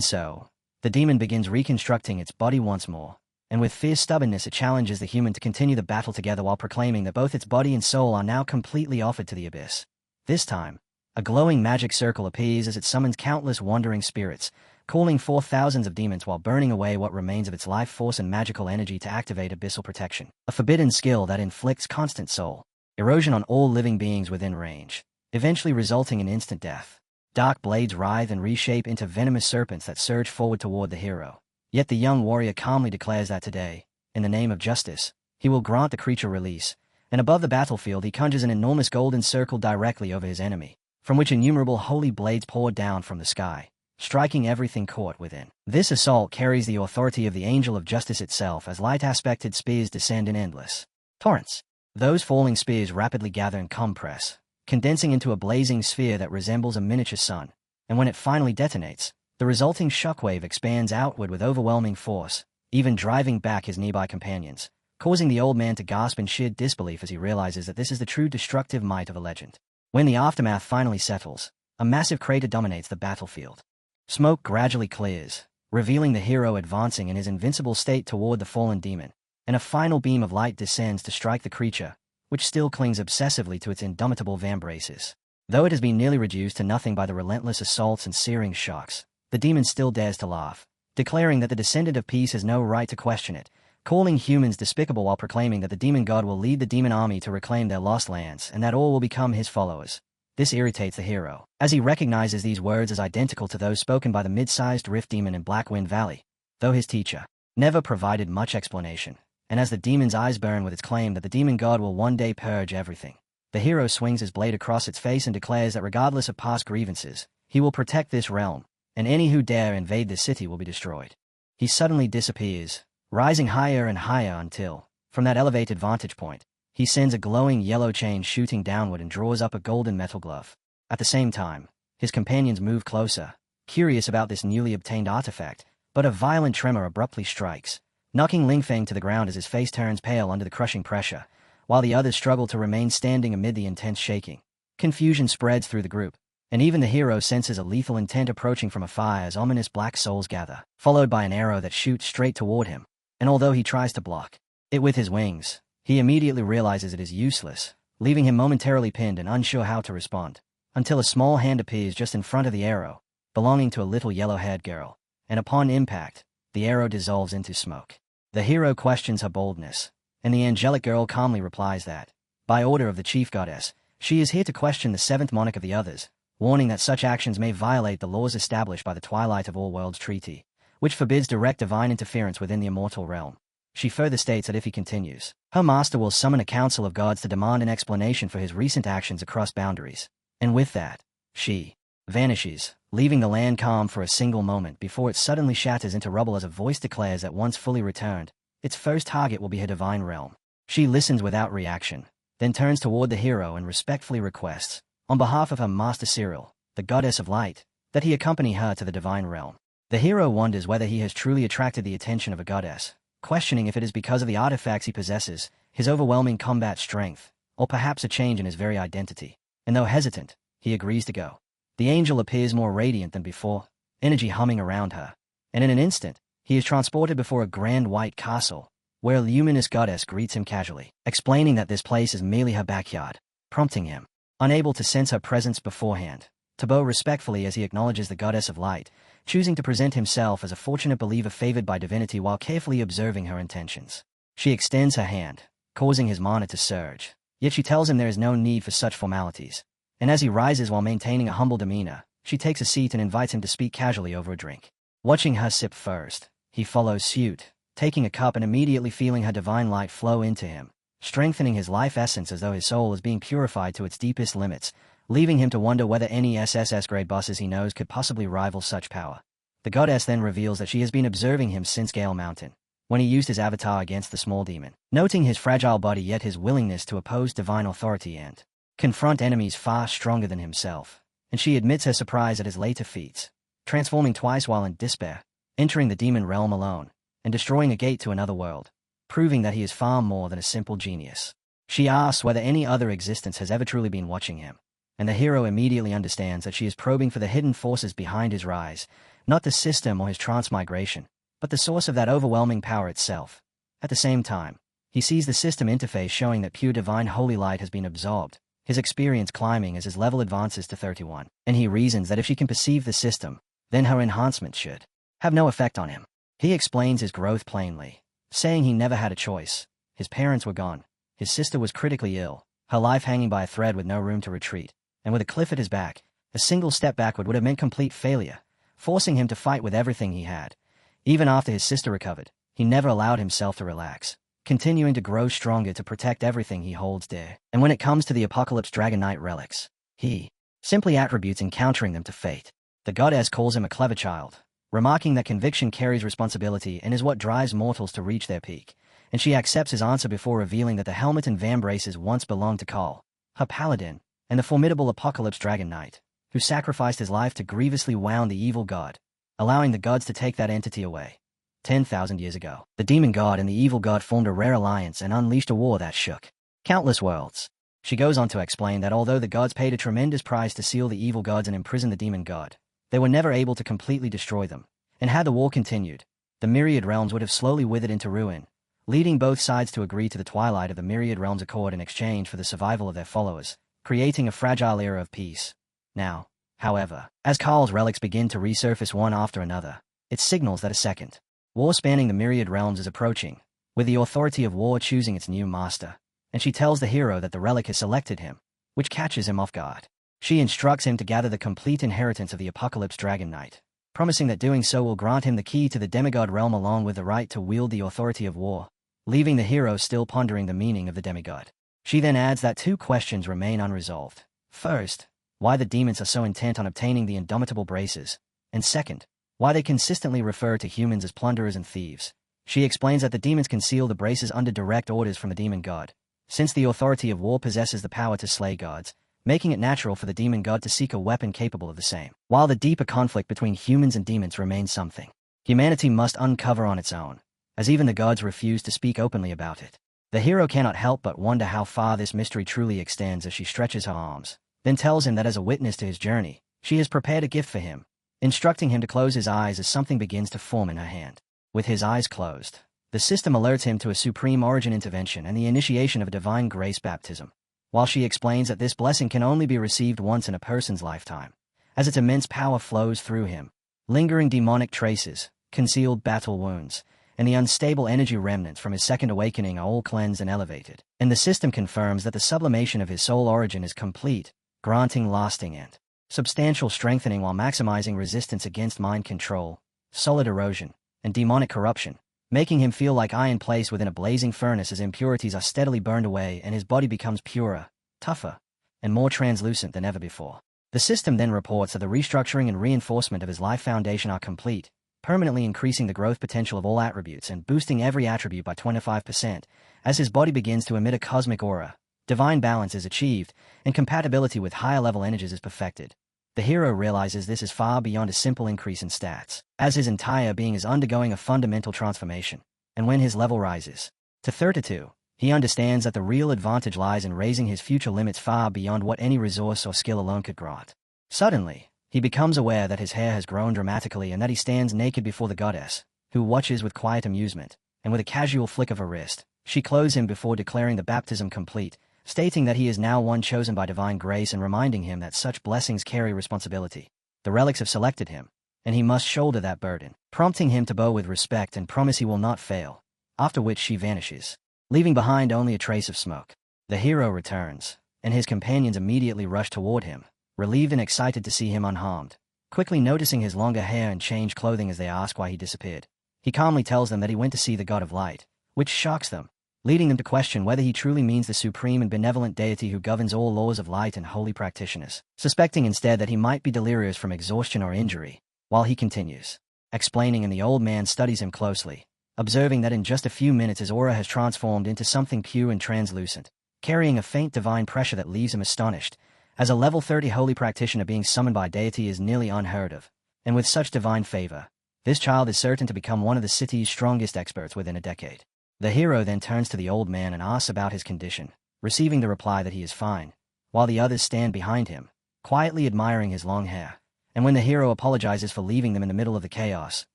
so, the demon begins reconstructing its body once more, and with fierce stubbornness it challenges the human to continue the battle together while proclaiming that both its body and soul are now completely offered to the abyss. This time, a glowing magic circle appears as it summons countless wandering spirits, calling forth thousands of demons while burning away what remains of its life force and magical energy to activate abyssal protection, a forbidden skill that inflicts constant soul erosion on all living beings within range, eventually resulting in instant death. Dark blades writhe and reshape into venomous serpents that surge forward toward the hero. Yet the young warrior calmly declares that today, in the name of justice, he will grant the creature release, and above the battlefield he conjures an enormous golden circle directly over his enemy, from which innumerable holy blades pour down from the sky, striking everything caught within. This assault carries the authority of the Angel of Justice itself as light-aspected spears descend in endless torrents. Those falling spears rapidly gather and compress, condensing into a blazing sphere that resembles a miniature sun, and when it finally detonates, the resulting shockwave expands outward with overwhelming force, even driving back his nearby companions, causing the old man to gasp in sheer disbelief as he realizes that this is the true destructive might of a legend. When the aftermath finally settles, a massive crater dominates the battlefield. Smoke gradually clears, revealing the hero advancing in his invincible state toward the fallen demon, and a final beam of light descends to strike the creature, which still clings obsessively to its indomitable vambraces. Though it has been nearly reduced to nothing by the relentless assaults and searing shocks, the demon still dares to laugh, declaring that the descendant of peace has no right to question it, calling humans despicable while proclaiming that the demon god will lead the demon army to reclaim their lost lands and that all will become his followers. This irritates the hero, as he recognizes these words as identical to those spoken by the mid-sized rift demon in Blackwind Valley, though his teacher never provided much explanation, and as the demon's eyes burn with its claim that the demon god will one day purge everything, the hero swings his blade across its face and declares that regardless of past grievances, he will protect this realm, and any who dare invade this city will be destroyed. He suddenly disappears, rising higher and higher until, from that elevated vantage point, he sends a glowing yellow chain shooting downward and draws up a golden metal glove. At the same time, his companions move closer, curious about this newly obtained artifact, but a violent tremor abruptly strikes, knocking Ling Feng to the ground as his face turns pale under the crushing pressure, while the others struggle to remain standing amid the intense shaking. Confusion spreads through the group, and even the hero senses a lethal intent approaching from afar as ominous black souls gather, followed by an arrow that shoots straight toward him, and although he tries to block it with his wings, he immediately realizes it is useless, leaving him momentarily pinned and unsure how to respond, until a small hand appears just in front of the arrow, belonging to a little yellow-haired girl, and upon impact, the arrow dissolves into smoke. The hero questions her boldness, and the angelic girl calmly replies that, by order of the chief goddess, she is here to question the seventh monarch of the others, warning that such actions may violate the laws established by the Twilight of All Worlds Treaty, which forbids direct divine interference within the immortal realm. She further states that if he continues, her master will summon a council of gods to demand an explanation for his recent actions across boundaries. And with that, she vanishes, leaving the land calm for a single moment before it suddenly shatters into rubble as a voice declares that once fully returned, its first target will be her divine realm. She listens without reaction, then turns toward the hero and respectfully requests, on behalf of her master Cyril, the goddess of light, that he accompany her to the divine realm. The hero wonders whether he has truly attracted the attention of a goddess, questioning if it is because of the artifacts he possesses, his overwhelming combat strength, or perhaps a change in his very identity. And though hesitant, he agrees to go. The angel appears more radiant than before, energy humming around her, and in an instant, he is transported before a grand white castle, where a luminous goddess greets him casually, explaining that this place is merely her backyard, prompting him, unable to sense her presence beforehand, to bow respectfully as he acknowledges the goddess of light, choosing to present himself as a fortunate believer favored by divinity while carefully observing her intentions. She extends her hand, causing his mana to surge, yet she tells him there is no need for such formalities. And as he rises while maintaining a humble demeanor, she takes a seat and invites him to speak casually over a drink. Watching her sip first, he follows suit, taking a cup and immediately feeling her divine light flow into him, strengthening his life essence as though his soul is being purified to its deepest limits, leaving him to wonder whether any SSS-grade bosses he knows could possibly rival such power. The goddess then reveals that she has been observing him since Gale Mountain, when he used his avatar against the small demon, noting his fragile body yet his willingness to oppose divine authority and confront enemies far stronger than himself. And she admits her surprise at his later feats, transforming twice while in despair, entering the demon realm alone, and destroying a gate to another world, proving that he is far more than a simple genius. She asks whether any other existence has ever truly been watching him, and the hero immediately understands that she is probing for the hidden forces behind his rise, not the system or his transmigration, but the source of that overwhelming power itself. At the same time, he sees the system interface showing that pure divine holy light has been absorbed, his experience climbing as his level advances to 31, and he reasons that if she can perceive the system, then her enhancement should have no effect on him. He explains his growth plainly, saying he never had a choice. His parents were gone, his sister was critically ill, her life hanging by a thread with no room to retreat, and with a cliff at his back, a single step backward would have meant complete failure, forcing him to fight with everything he had. Even after his sister recovered, he never allowed himself to relax, continuing to grow stronger to protect everything he holds dear. And when it comes to the Apocalypse Dragon Knight relics, he simply attributes encountering them to fate. The goddess calls him a clever child, remarking that conviction carries responsibility and is what drives mortals to reach their peak, and she accepts his answer before revealing that the helmet and vambraces once belonged to Cole, her paladin, and the formidable Apocalypse Dragon Knight, who sacrificed his life to grievously wound the evil god, allowing the gods to take that entity away. 10,000 years ago, the demon god and the evil god formed a rare alliance and unleashed a war that shook countless worlds. She goes on to explain that although the gods paid a tremendous price to seal the evil gods and imprison the demon god, they were never able to completely destroy them, and had the war continued, the myriad realms would have slowly withered into ruin, leading both sides to agree to the twilight of the myriad realms accord in exchange for the survival of their followers, creating a fragile era of peace. Now, however, as Carl's relics begin to resurface one after another, it signals that a second war spanning the myriad realms is approaching, with the authority of war choosing its new master, and she tells the hero that the relic has selected him, which catches him off guard. She instructs him to gather the complete inheritance of the Apocalypse Dragon Knight, promising that doing so will grant him the key to the demigod realm along with the right to wield the authority of war, leaving the hero still pondering the meaning of the demigod. She then adds that two questions remain unresolved. First, why the demons are so intent on obtaining the indomitable braces, and second, why they consistently refer to humans as plunderers and thieves. She explains that the demons conceal the braces under direct orders from the demon god, since the authority of war possesses the power to slay gods, making it natural for the demon god to seek a weapon capable of the same. While the deeper conflict between humans and demons remains something humanity must uncover on its own, as even the gods refuse to speak openly about it. The hero cannot help but wonder how far this mystery truly extends as she stretches her arms, then tells him that as a witness to his journey, she has prepared a gift for him, instructing him to close his eyes as something begins to form in her hand. With his eyes closed, the system alerts him to a supreme origin intervention and the initiation of a divine grace baptism, while she explains that this blessing can only be received once in a person's lifetime, as its immense power flows through him. Lingering demonic traces, concealed battle wounds, and the unstable energy remnants from his second awakening are all cleansed and elevated, and the system confirms that the sublimation of his soul origin is complete, granting lasting and substantial strengthening while maximizing resistance against mind control, solid erosion, and demonic corruption, making him feel like iron placed within a blazing furnace as impurities are steadily burned away and his body becomes purer, tougher, and more translucent than ever before. The system then reports that the restructuring and reinforcement of his life foundation are complete, permanently increasing the growth potential of all attributes and boosting every attribute by 25%, as his body begins to emit a cosmic aura. Divine balance is achieved, and compatibility with higher-level energies is perfected. The hero realizes this is far beyond a simple increase in stats, as his entire being is undergoing a fundamental transformation, and when his level rises to 32, he understands that the real advantage lies in raising his future limits far beyond what any resource or skill alone could grant. Suddenly, he becomes aware that his hair has grown dramatically and that he stands naked before the goddess, who watches with quiet amusement, and with a casual flick of her wrist, she clothes him before declaring the baptism complete, stating that he is now one chosen by divine grace and reminding him that such blessings carry responsibility. The relics have selected him, and he must shoulder that burden, prompting him to bow with respect and promise he will not fail, after which she vanishes, leaving behind only a trace of smoke. The hero returns, and his companions immediately rush toward him, relieved and excited to see him unharmed, quickly noticing his longer hair and changed clothing as they ask why he disappeared. He calmly tells them that he went to see the god of light, which shocks them, leading them to question whether he truly means the supreme and benevolent deity who governs all laws of light and holy practitioners, suspecting instead that he might be delirious from exhaustion or injury, while he continues, explaining, and the old man studies him closely, observing that in just a few minutes his aura has transformed into something pure and translucent, carrying a faint divine pressure that leaves him astonished, as a level 30 holy practitioner being summoned by deity is nearly unheard of, and with such divine favor, this child is certain to become one of the city's strongest experts within a decade. The hero then turns to the old man and asks about his condition, receiving the reply that he is fine, while the others stand behind him, quietly admiring his long hair. And when the hero apologizes for leaving them in the middle of the chaos,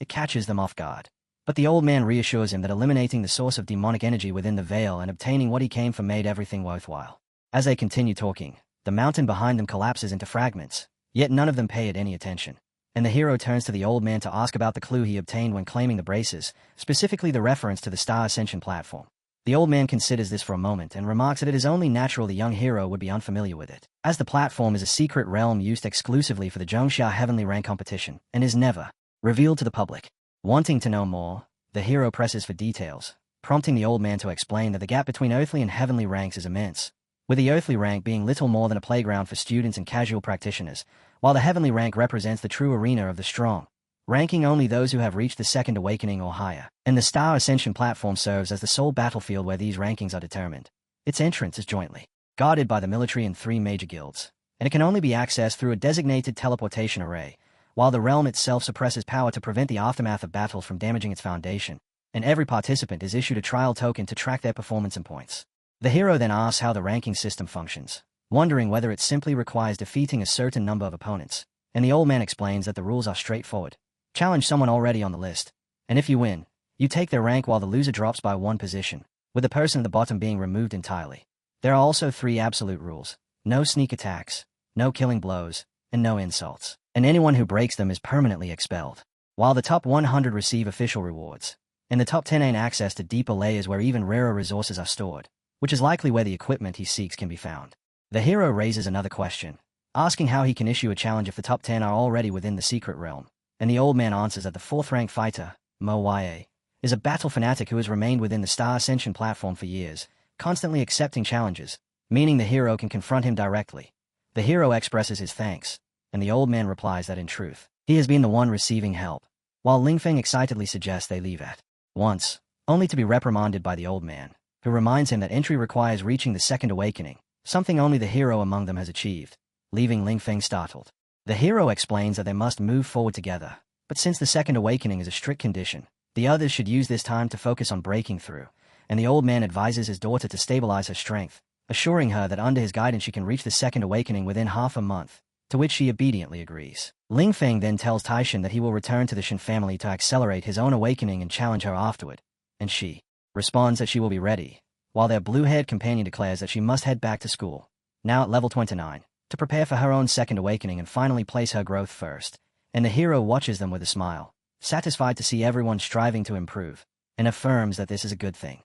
it catches them off guard. But the old man reassures him that eliminating the source of demonic energy within the veil and obtaining what he came for made everything worthwhile. As they continue talking, the mountain behind them collapses into fragments, yet none of them pay it any attention. And the hero turns to the old man to ask about the clue he obtained when claiming the braces, specifically the reference to the Star Ascension platform. The old man considers this for a moment and remarks that it is only natural the young hero would be unfamiliar with it, as the platform is a secret realm used exclusively for the Zhongxia Heavenly Rank competition and is never revealed to the public. Wanting to know more, the hero presses for details, prompting the old man to explain that the gap between earthly and heavenly ranks is immense, with the earthly rank being little more than a playground for students and casual practitioners, while the heavenly rank represents the true arena of the strong, ranking only those who have reached the second awakening or higher, and the Star Ascension platform serves as the sole battlefield where these rankings are determined. Its entrance is jointly guarded by the military and 3 major guilds, and it can only be accessed through a designated teleportation array, while the realm itself suppresses power to prevent the aftermath of battles from damaging its foundation, and every participant is issued a trial token to track their performance and points. The hero then asks how the ranking system functions, wondering whether it simply requires defeating a certain number of opponents, and the old man explains that the rules are straightforward. Challenge someone already on the list, and if you win, you take their rank while the loser drops by 1 position, with the person at the bottom being removed entirely. There are also 3 absolute rules: no sneak attacks, no killing blows, and no insults, and anyone who breaks them is permanently expelled. While the top 100 receive official rewards, and the top 10 gain access to deeper layers where even rarer resources are stored, which is likely where the equipment he seeks can be found. The hero raises another question, asking how he can issue a challenge if the top 10 are already within the secret realm, and the old man answers that the 4th-rank fighter, manhwa, is a battle fanatic who has remained within the Star Ascension platform for years, constantly accepting challenges, meaning the hero can confront him directly. The hero expresses his thanks, and the old man replies that in truth, he has been the one receiving help, while Lingfeng excitedly suggests they leave at once, only to be reprimanded by the old man, who reminds him that entry requires reaching the second awakening, something only the hero among them has achieved, leaving Lingfeng startled. The hero explains that they must move forward together, but since the second awakening is a strict condition, the others should use this time to focus on breaking through, and the old man advises his daughter to stabilize her strength, assuring her that under his guidance she can reach the second awakening within half a month, to which she obediently agrees. Lingfeng then tells Taishan that he will return to the Shen family to accelerate his own awakening and challenge her afterward, and she responds that she will be ready, while their blue-haired companion declares that she must head back to school, now at level 29, to prepare for her own second awakening and finally place her growth first, and the hero watches them with a smile, satisfied to see everyone striving to improve, and affirms that this is a good thing.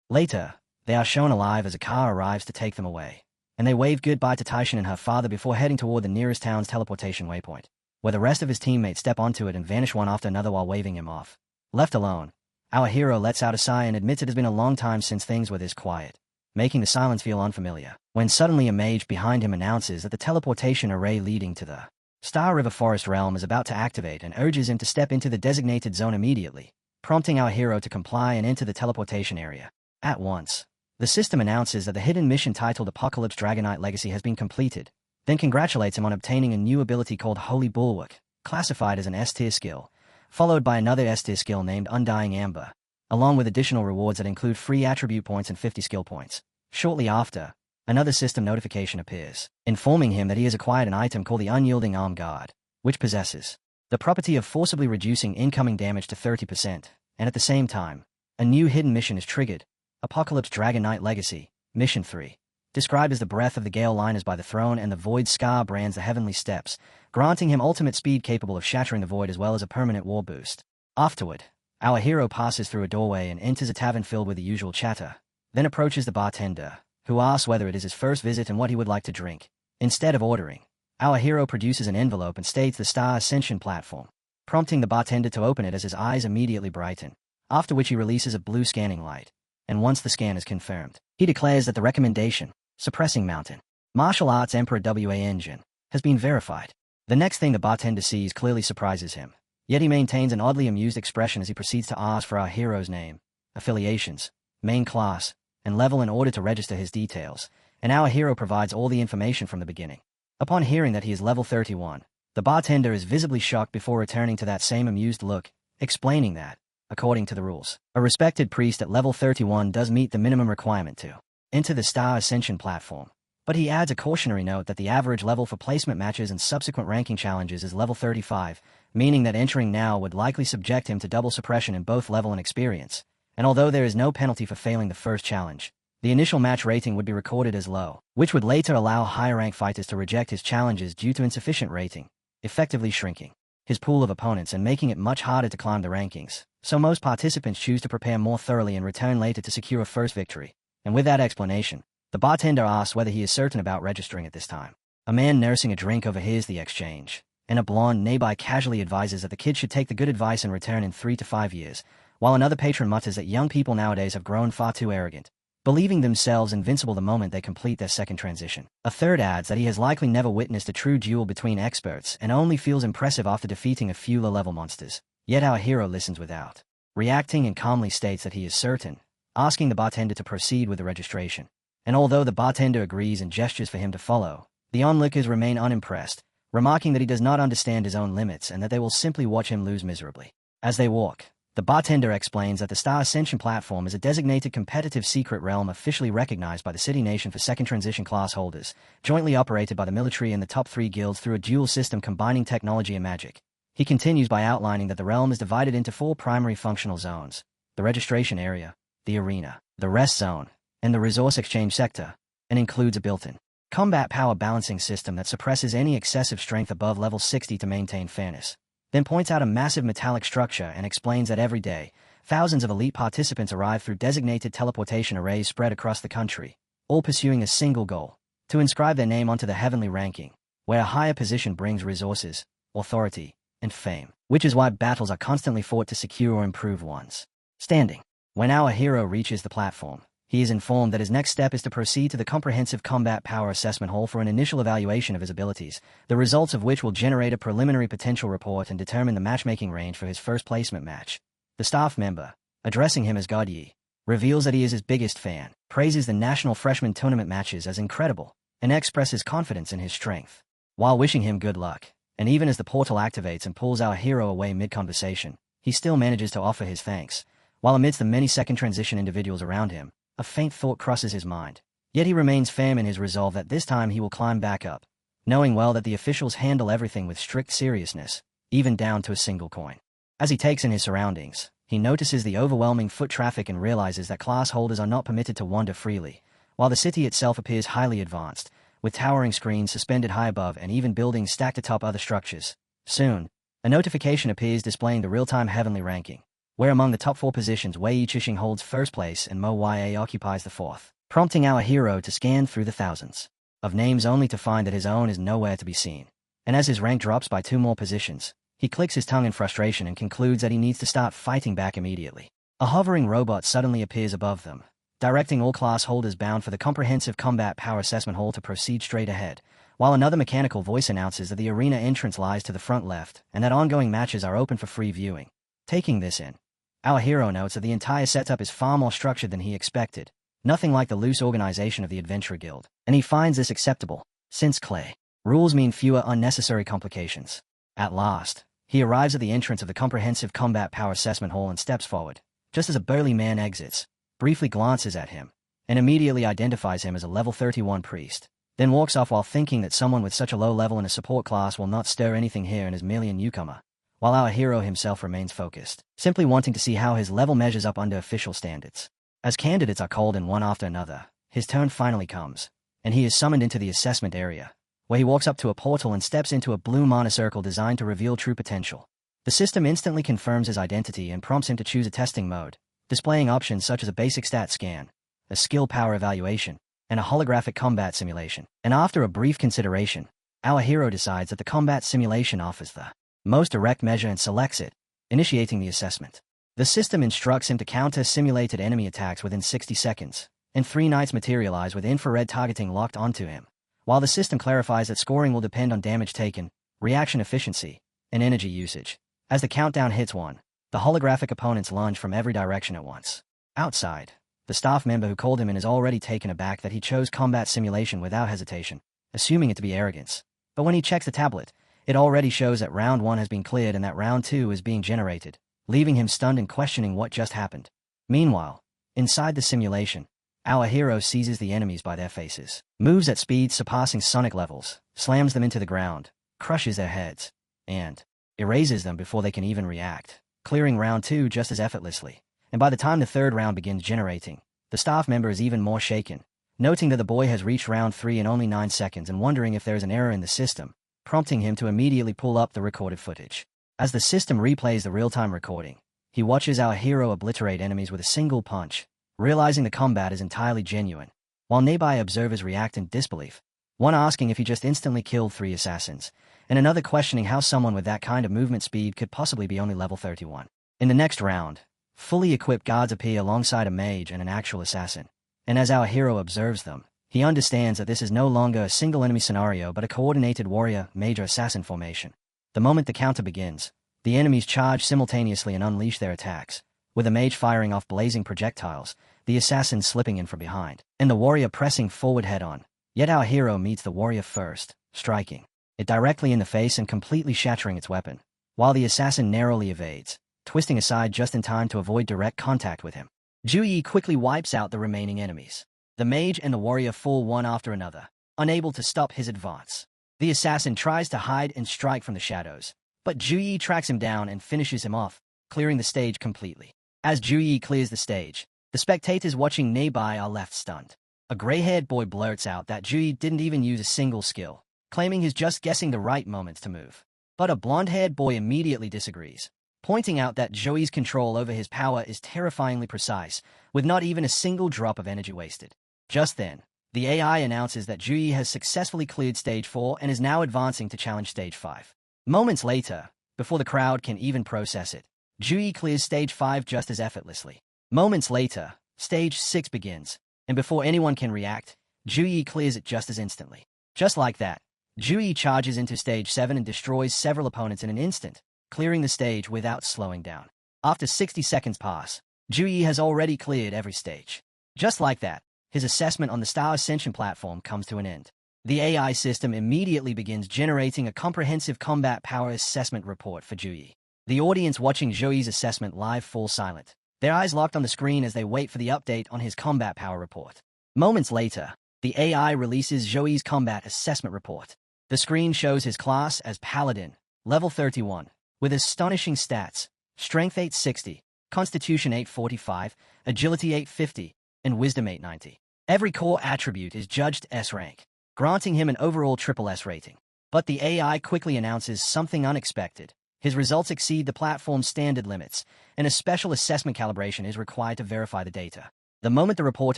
Later, they are shown alive as a car arrives to take them away, and they wave goodbye to Taishan and her father before heading toward the nearest town's teleportation waypoint, where the rest of his teammates step onto it and vanish one after another while waving him off. Left alone, our hero lets out a sigh and admits it has been a long time since things were this quiet, making the silence feel unfamiliar, when suddenly a mage behind him announces that the teleportation array leading to the Star River Forest realm is about to activate and urges him to step into the designated zone immediately, prompting our hero to comply and enter the teleportation area. At once, the system announces that the hidden mission titled Apocalypse Dragonite Legacy has been completed, then congratulates him on obtaining a new ability called Holy Bulwark, classified as an S-tier skill, followed by another S-tier skill named Undying Amber, along with additional rewards that include free attribute points and 50 skill points. Shortly after, another system notification appears, informing him that he has acquired an item called the Unyielding Arm Guard, which possesses the property of forcibly reducing incoming damage to 30%, and at the same time, a new hidden mission is triggered, Apocalypse Dragonite Legacy, Mission 3. described as the breath of the gale liners by the throne, and the void scar brands the heavenly steps, granting him ultimate speed capable of shattering the void as well as a permanent war boost. Afterward, our hero passes through a doorway and enters a tavern filled with the usual chatter, then approaches the bartender, who asks whether it is his first visit and what he would like to drink. Instead of ordering, our hero produces an envelope and states the Star Ascension platform, prompting the bartender to open it as his eyes immediately brighten, after which he releases a blue scanning light, and once the scan is confirmed, he declares that the recommendation, Suppressing Mountain, Martial Arts Emperor WA Engine, has been verified. The next thing the bartender sees clearly surprises him, yet he maintains an oddly amused expression as he proceeds to ask for our hero's name, affiliations, main class, and level in order to register his details, and our hero provides all the information from the beginning. Upon hearing that he is level 31, the bartender is visibly shocked before returning to that same amused look, explaining that, according to the rules, a respected priest at level 31 does meet the minimum requirement to enter the Star Ascension platform, but he adds a cautionary note that the average level for placement matches and subsequent ranking challenges is level 35, meaning that entering now would likely subject him to double suppression in both level and experience, and although there is no penalty for failing the first challenge, the initial match rating would be recorded as low, which would later allow higher-rank fighters to reject his challenges due to insufficient rating, effectively shrinking his pool of opponents and making it much harder to climb the rankings. So most participants choose to prepare more thoroughly and return later to secure a first victory. And with that explanation, the bartender asks whether he is certain about registering at this time. A man nursing a drink overhears the exchange, and a blonde nearby casually advises that the kid should take the good advice and return in 3 to 5 years, while another patron mutters that young people nowadays have grown far too arrogant, believing themselves invincible the moment they complete their second transition. A third adds that he has likely never witnessed a true duel between experts and only feels impressive after defeating a few low-level monsters. Yet our hero listens without reacting and calmly states that he is certain, asking the bartender to proceed with the registration. And although the bartender agrees and gestures for him to follow, the onlookers remain unimpressed, remarking that he does not understand his own limits and that they will simply watch him lose miserably. As they walk, the bartender explains that the Star Ascension platform is a designated competitive secret realm officially recognized by the City Nation for second transition class holders, jointly operated by the military and the top 3 guilds through a dual system combining technology and magic. He continues by outlining that the realm is divided into 4 primary functional zones: the registration area, the arena, the rest zone, and the resource exchange sector, and includes a built-in combat power balancing system that suppresses any excessive strength above level 60 to maintain fairness. Then points out a massive metallic structure and explains that every day, thousands of elite participants arrive through designated teleportation arrays spread across the country, all pursuing a single goal: to inscribe their name onto the heavenly ranking, where a higher position brings resources, authority, and fame, which is why battles are constantly fought to secure or improve one's standing. When our hero reaches the platform, he is informed that his next step is to proceed to the Comprehensive Combat Power Assessment Hall for an initial evaluation of his abilities, the results of which will generate a preliminary potential report and determine the matchmaking range for his first placement match. The staff member, addressing him as Godye, reveals that he is his biggest fan, praises the National Freshman Tournament matches as incredible, and expresses confidence in his strength, while wishing him good luck. And even as the portal activates and pulls our hero away mid-conversation, he still manages to offer his thanks, while amidst the many second transition individuals around him, a faint thought crosses his mind. Yet he remains firm in his resolve that this time he will climb back up, knowing well that the officials handle everything with strict seriousness, even down to a single coin. As he takes in his surroundings, he notices the overwhelming foot traffic and realizes that class holders are not permitted to wander freely, while the city itself appears highly advanced, with towering screens suspended high above and even buildings stacked atop other structures. Soon, a notification appears displaying the real-time heavenly ranking, where among the top 4 positions Wei Yichishing holds first place and Mo Ya occupies the 4th, prompting our hero to scan through the thousands of names only to find that his own is nowhere to be seen. And as his rank drops by 2 more positions, he clicks his tongue in frustration and concludes that he needs to start fighting back immediately. A hovering robot suddenly appears above them, directing all class holders bound for the Comprehensive Combat Power Assessment Hall to proceed straight ahead, while another mechanical voice announces that the arena entrance lies to the front left and that ongoing matches are open for free viewing. Taking this in, our hero notes that the entire setup is far more structured than he expected, nothing like the loose organization of the Adventurer Guild, and he finds this acceptable, since Clay rules mean fewer unnecessary complications. At last, he arrives at the entrance of the Comprehensive Combat Power Assessment Hall and steps forward, just as a burly man exits, briefly glances at him, and immediately identifies him as a level 31 priest, then walks off while thinking that someone with such a low level in a support class will not stir anything here and is merely a newcomer, while our hero himself remains focused, simply wanting to see how his level measures up under official standards. As candidates are called in one after another, his turn finally comes, and he is summoned into the assessment area, where he walks up to a portal and steps into a blue mana circle designed to reveal true potential. The system instantly confirms his identity and prompts him to choose a testing mode, displaying options such as a basic stat scan, a skill power evaluation, and a holographic combat simulation. And after a brief consideration, our hero decides that the combat simulation offers the most direct measure and selects it, initiating the assessment. The system instructs him to counter simulated enemy attacks within 60 seconds, and 3 knights materialize with infrared targeting locked onto him, while the system clarifies that scoring will depend on damage taken, reaction efficiency, and energy usage. As the countdown hits 1, the holographic opponents lunge from every direction at once. Outside, the staff member who called him in is already taken aback that he chose combat simulation without hesitation, assuming it to be arrogance. But when he checks the tablet, it already shows that round 1 has been cleared and that round 2 is being generated, leaving him stunned and questioning what just happened. Meanwhile, inside the simulation, our hero seizes the enemies by their faces, moves at speeds surpassing sonic levels, slams them into the ground, crushes their heads, and erases them before they can even react, clearing round 2 just as effortlessly. And by the time the third round begins generating, the staff member is even more shaken, noting that the boy has reached round 3 in only 9 seconds and wondering if there is an error in the system, prompting him to immediately pull up the recorded footage. As the system replays the real-time recording, he watches our hero obliterate enemies with a single punch, realizing the combat is entirely genuine, while nearby observers react in disbelief, one asking if he just instantly killed 3 assassins, and another questioning how someone with that kind of movement speed could possibly be only level 31. In the next round, fully equipped guards appear alongside a mage and an actual assassin, and as our hero observes them, he understands that this is no longer a single enemy scenario but a coordinated warrior-mage-assassin formation. The moment the counter begins, the enemies charge simultaneously and unleash their attacks, with the mage firing off blazing projectiles, the assassin slipping in from behind, and the warrior pressing forward head-on. Yet our hero meets the warrior first, striking it directly in the face and completely shattering its weapon, while the assassin narrowly evades, twisting aside just in time to avoid direct contact with him. Ju-Yi quickly wipes out the remaining enemies. The mage and the warrior fall one after another, unable to stop his advance. The assassin tries to hide and strike from the shadows, but Ju-Yi tracks him down and finishes him off, clearing the stage completely. As Ju-Yi clears the stage, the spectators watching nearby are left stunned. A gray-haired boy blurts out that Ju-Yi didn't even use a single skill, claiming he's just guessing the right moments to move. But a blonde-haired boy immediately disagrees, pointing out that Ju-Yi's control over his power is terrifyingly precise, with not even a single drop of energy wasted. Just then, the AI announces that Ju-Yi has successfully cleared Stage 4 and is now advancing to challenge Stage 5. Moments later, before the crowd can even process it, Ju-Yi clears Stage 5 just as effortlessly. Moments later, Stage 6 begins, and before anyone can react, Ju-Yi clears it just as instantly. Just like that, Ju-Yi charges into Stage 7 and destroys several opponents in an instant, clearing the stage without slowing down. After 60 seconds pass, Ju-Yi has already cleared every stage. Just like that, his assessment on the Star Ascension platform comes to an end. The AI system immediately begins generating a comprehensive combat power assessment report for Ju-Yi. The audience watching Ju-Yi's assessment live fall silent, their eyes locked on the screen as they wait for the update on his combat power report. Moments later, the AI releases Ju-Yi's combat assessment report. The screen shows his class as Paladin, level 31, with astonishing stats: Strength 860, Constitution 845, Agility 850, and Wisdom 890. Every core attribute is judged S rank, granting him an overall triple S rating. But the AI quickly announces something unexpected. His results exceed the platform's standard limits, and a special assessment calibration is required to verify the data. The moment the report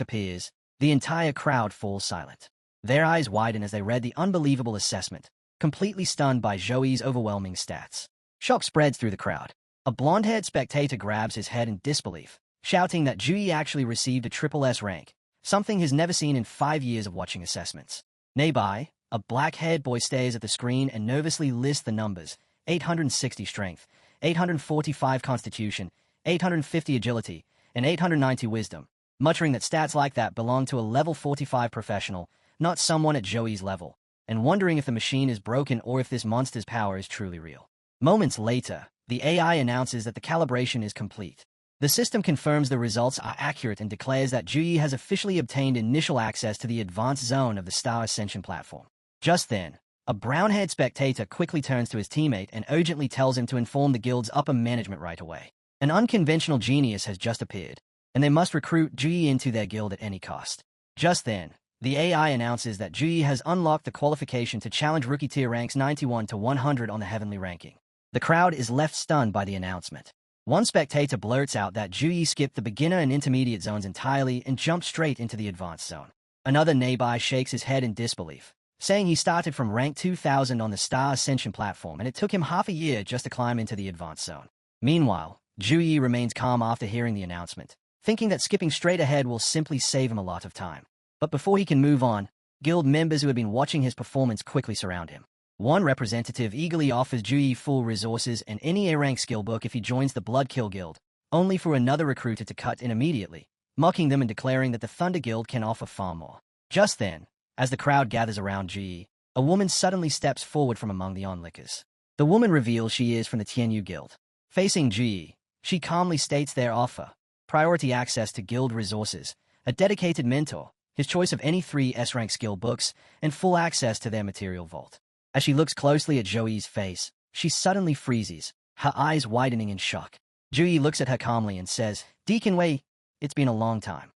appears, the entire crowd falls silent. Their eyes widen as they read the unbelievable assessment, completely stunned by Ju-Yi's overwhelming stats. Shock spreads through the crowd. A blonde-haired spectator grabs his head in disbelief, shouting that Ju-Yi actually received a triple S rank, something he's never seen in 5 years of watching assessments. Nearby, a black-haired boy stares at the screen and nervously lists the numbers: 860 strength, 845 constitution, 850 agility, and 890 wisdom, muttering that stats like that belong to a level 45 professional, not someone at Ju-Yi's level, and wondering if the machine is broken or if this monster's power is truly real. Moments later, the AI announces that the calibration is complete. The system confirms the results are accurate and declares that Ju-Yi has officially obtained initial access to the advanced zone of the Star Ascension platform. Just then, a brown-haired spectator quickly turns to his teammate and urgently tells him to inform the guild's upper management right away. An unconventional genius has just appeared, and they must recruit Ju-Yi into their guild at any cost. Just then, The AI announces that Juyi has unlocked the qualification to challenge rookie tier ranks 91 to 100 on the heavenly ranking. The crowd is left stunned by the announcement. One spectator blurts out that Juyi skipped the beginner and intermediate zones entirely and jumped straight into the advanced zone. Another nearby shakes his head in disbelief, saying he started from rank 2000 on the Star Ascension platform and it took him half a year just to climb into the advanced zone. Meanwhile, Juyi remains calm after hearing the announcement, thinking that skipping straight ahead will simply save him a lot of time. But before he can move on, guild members who have been watching his performance quickly surround him. One representative eagerly offers Juyi full resources and any A-rank skill book if he joins the Blood Kill Guild, only for another recruiter to cut in immediately, mocking them and declaring that the Thunder Guild can offer far more. Just then, as the crowd gathers around Juyi, a woman suddenly steps forward from among the onlookers. The woman reveals she is from the Tianyu Guild. Facing Juyi, she calmly states their offer: priority access to guild resources, a dedicated mentor, his choice of any 3 S-rank skill books, and full access to their material vault. As she looks closely at Juyi's face, she suddenly freezes, her eyes widening in shock. Juyi looks at her calmly and says, "Deacon Wei, it's been a long time."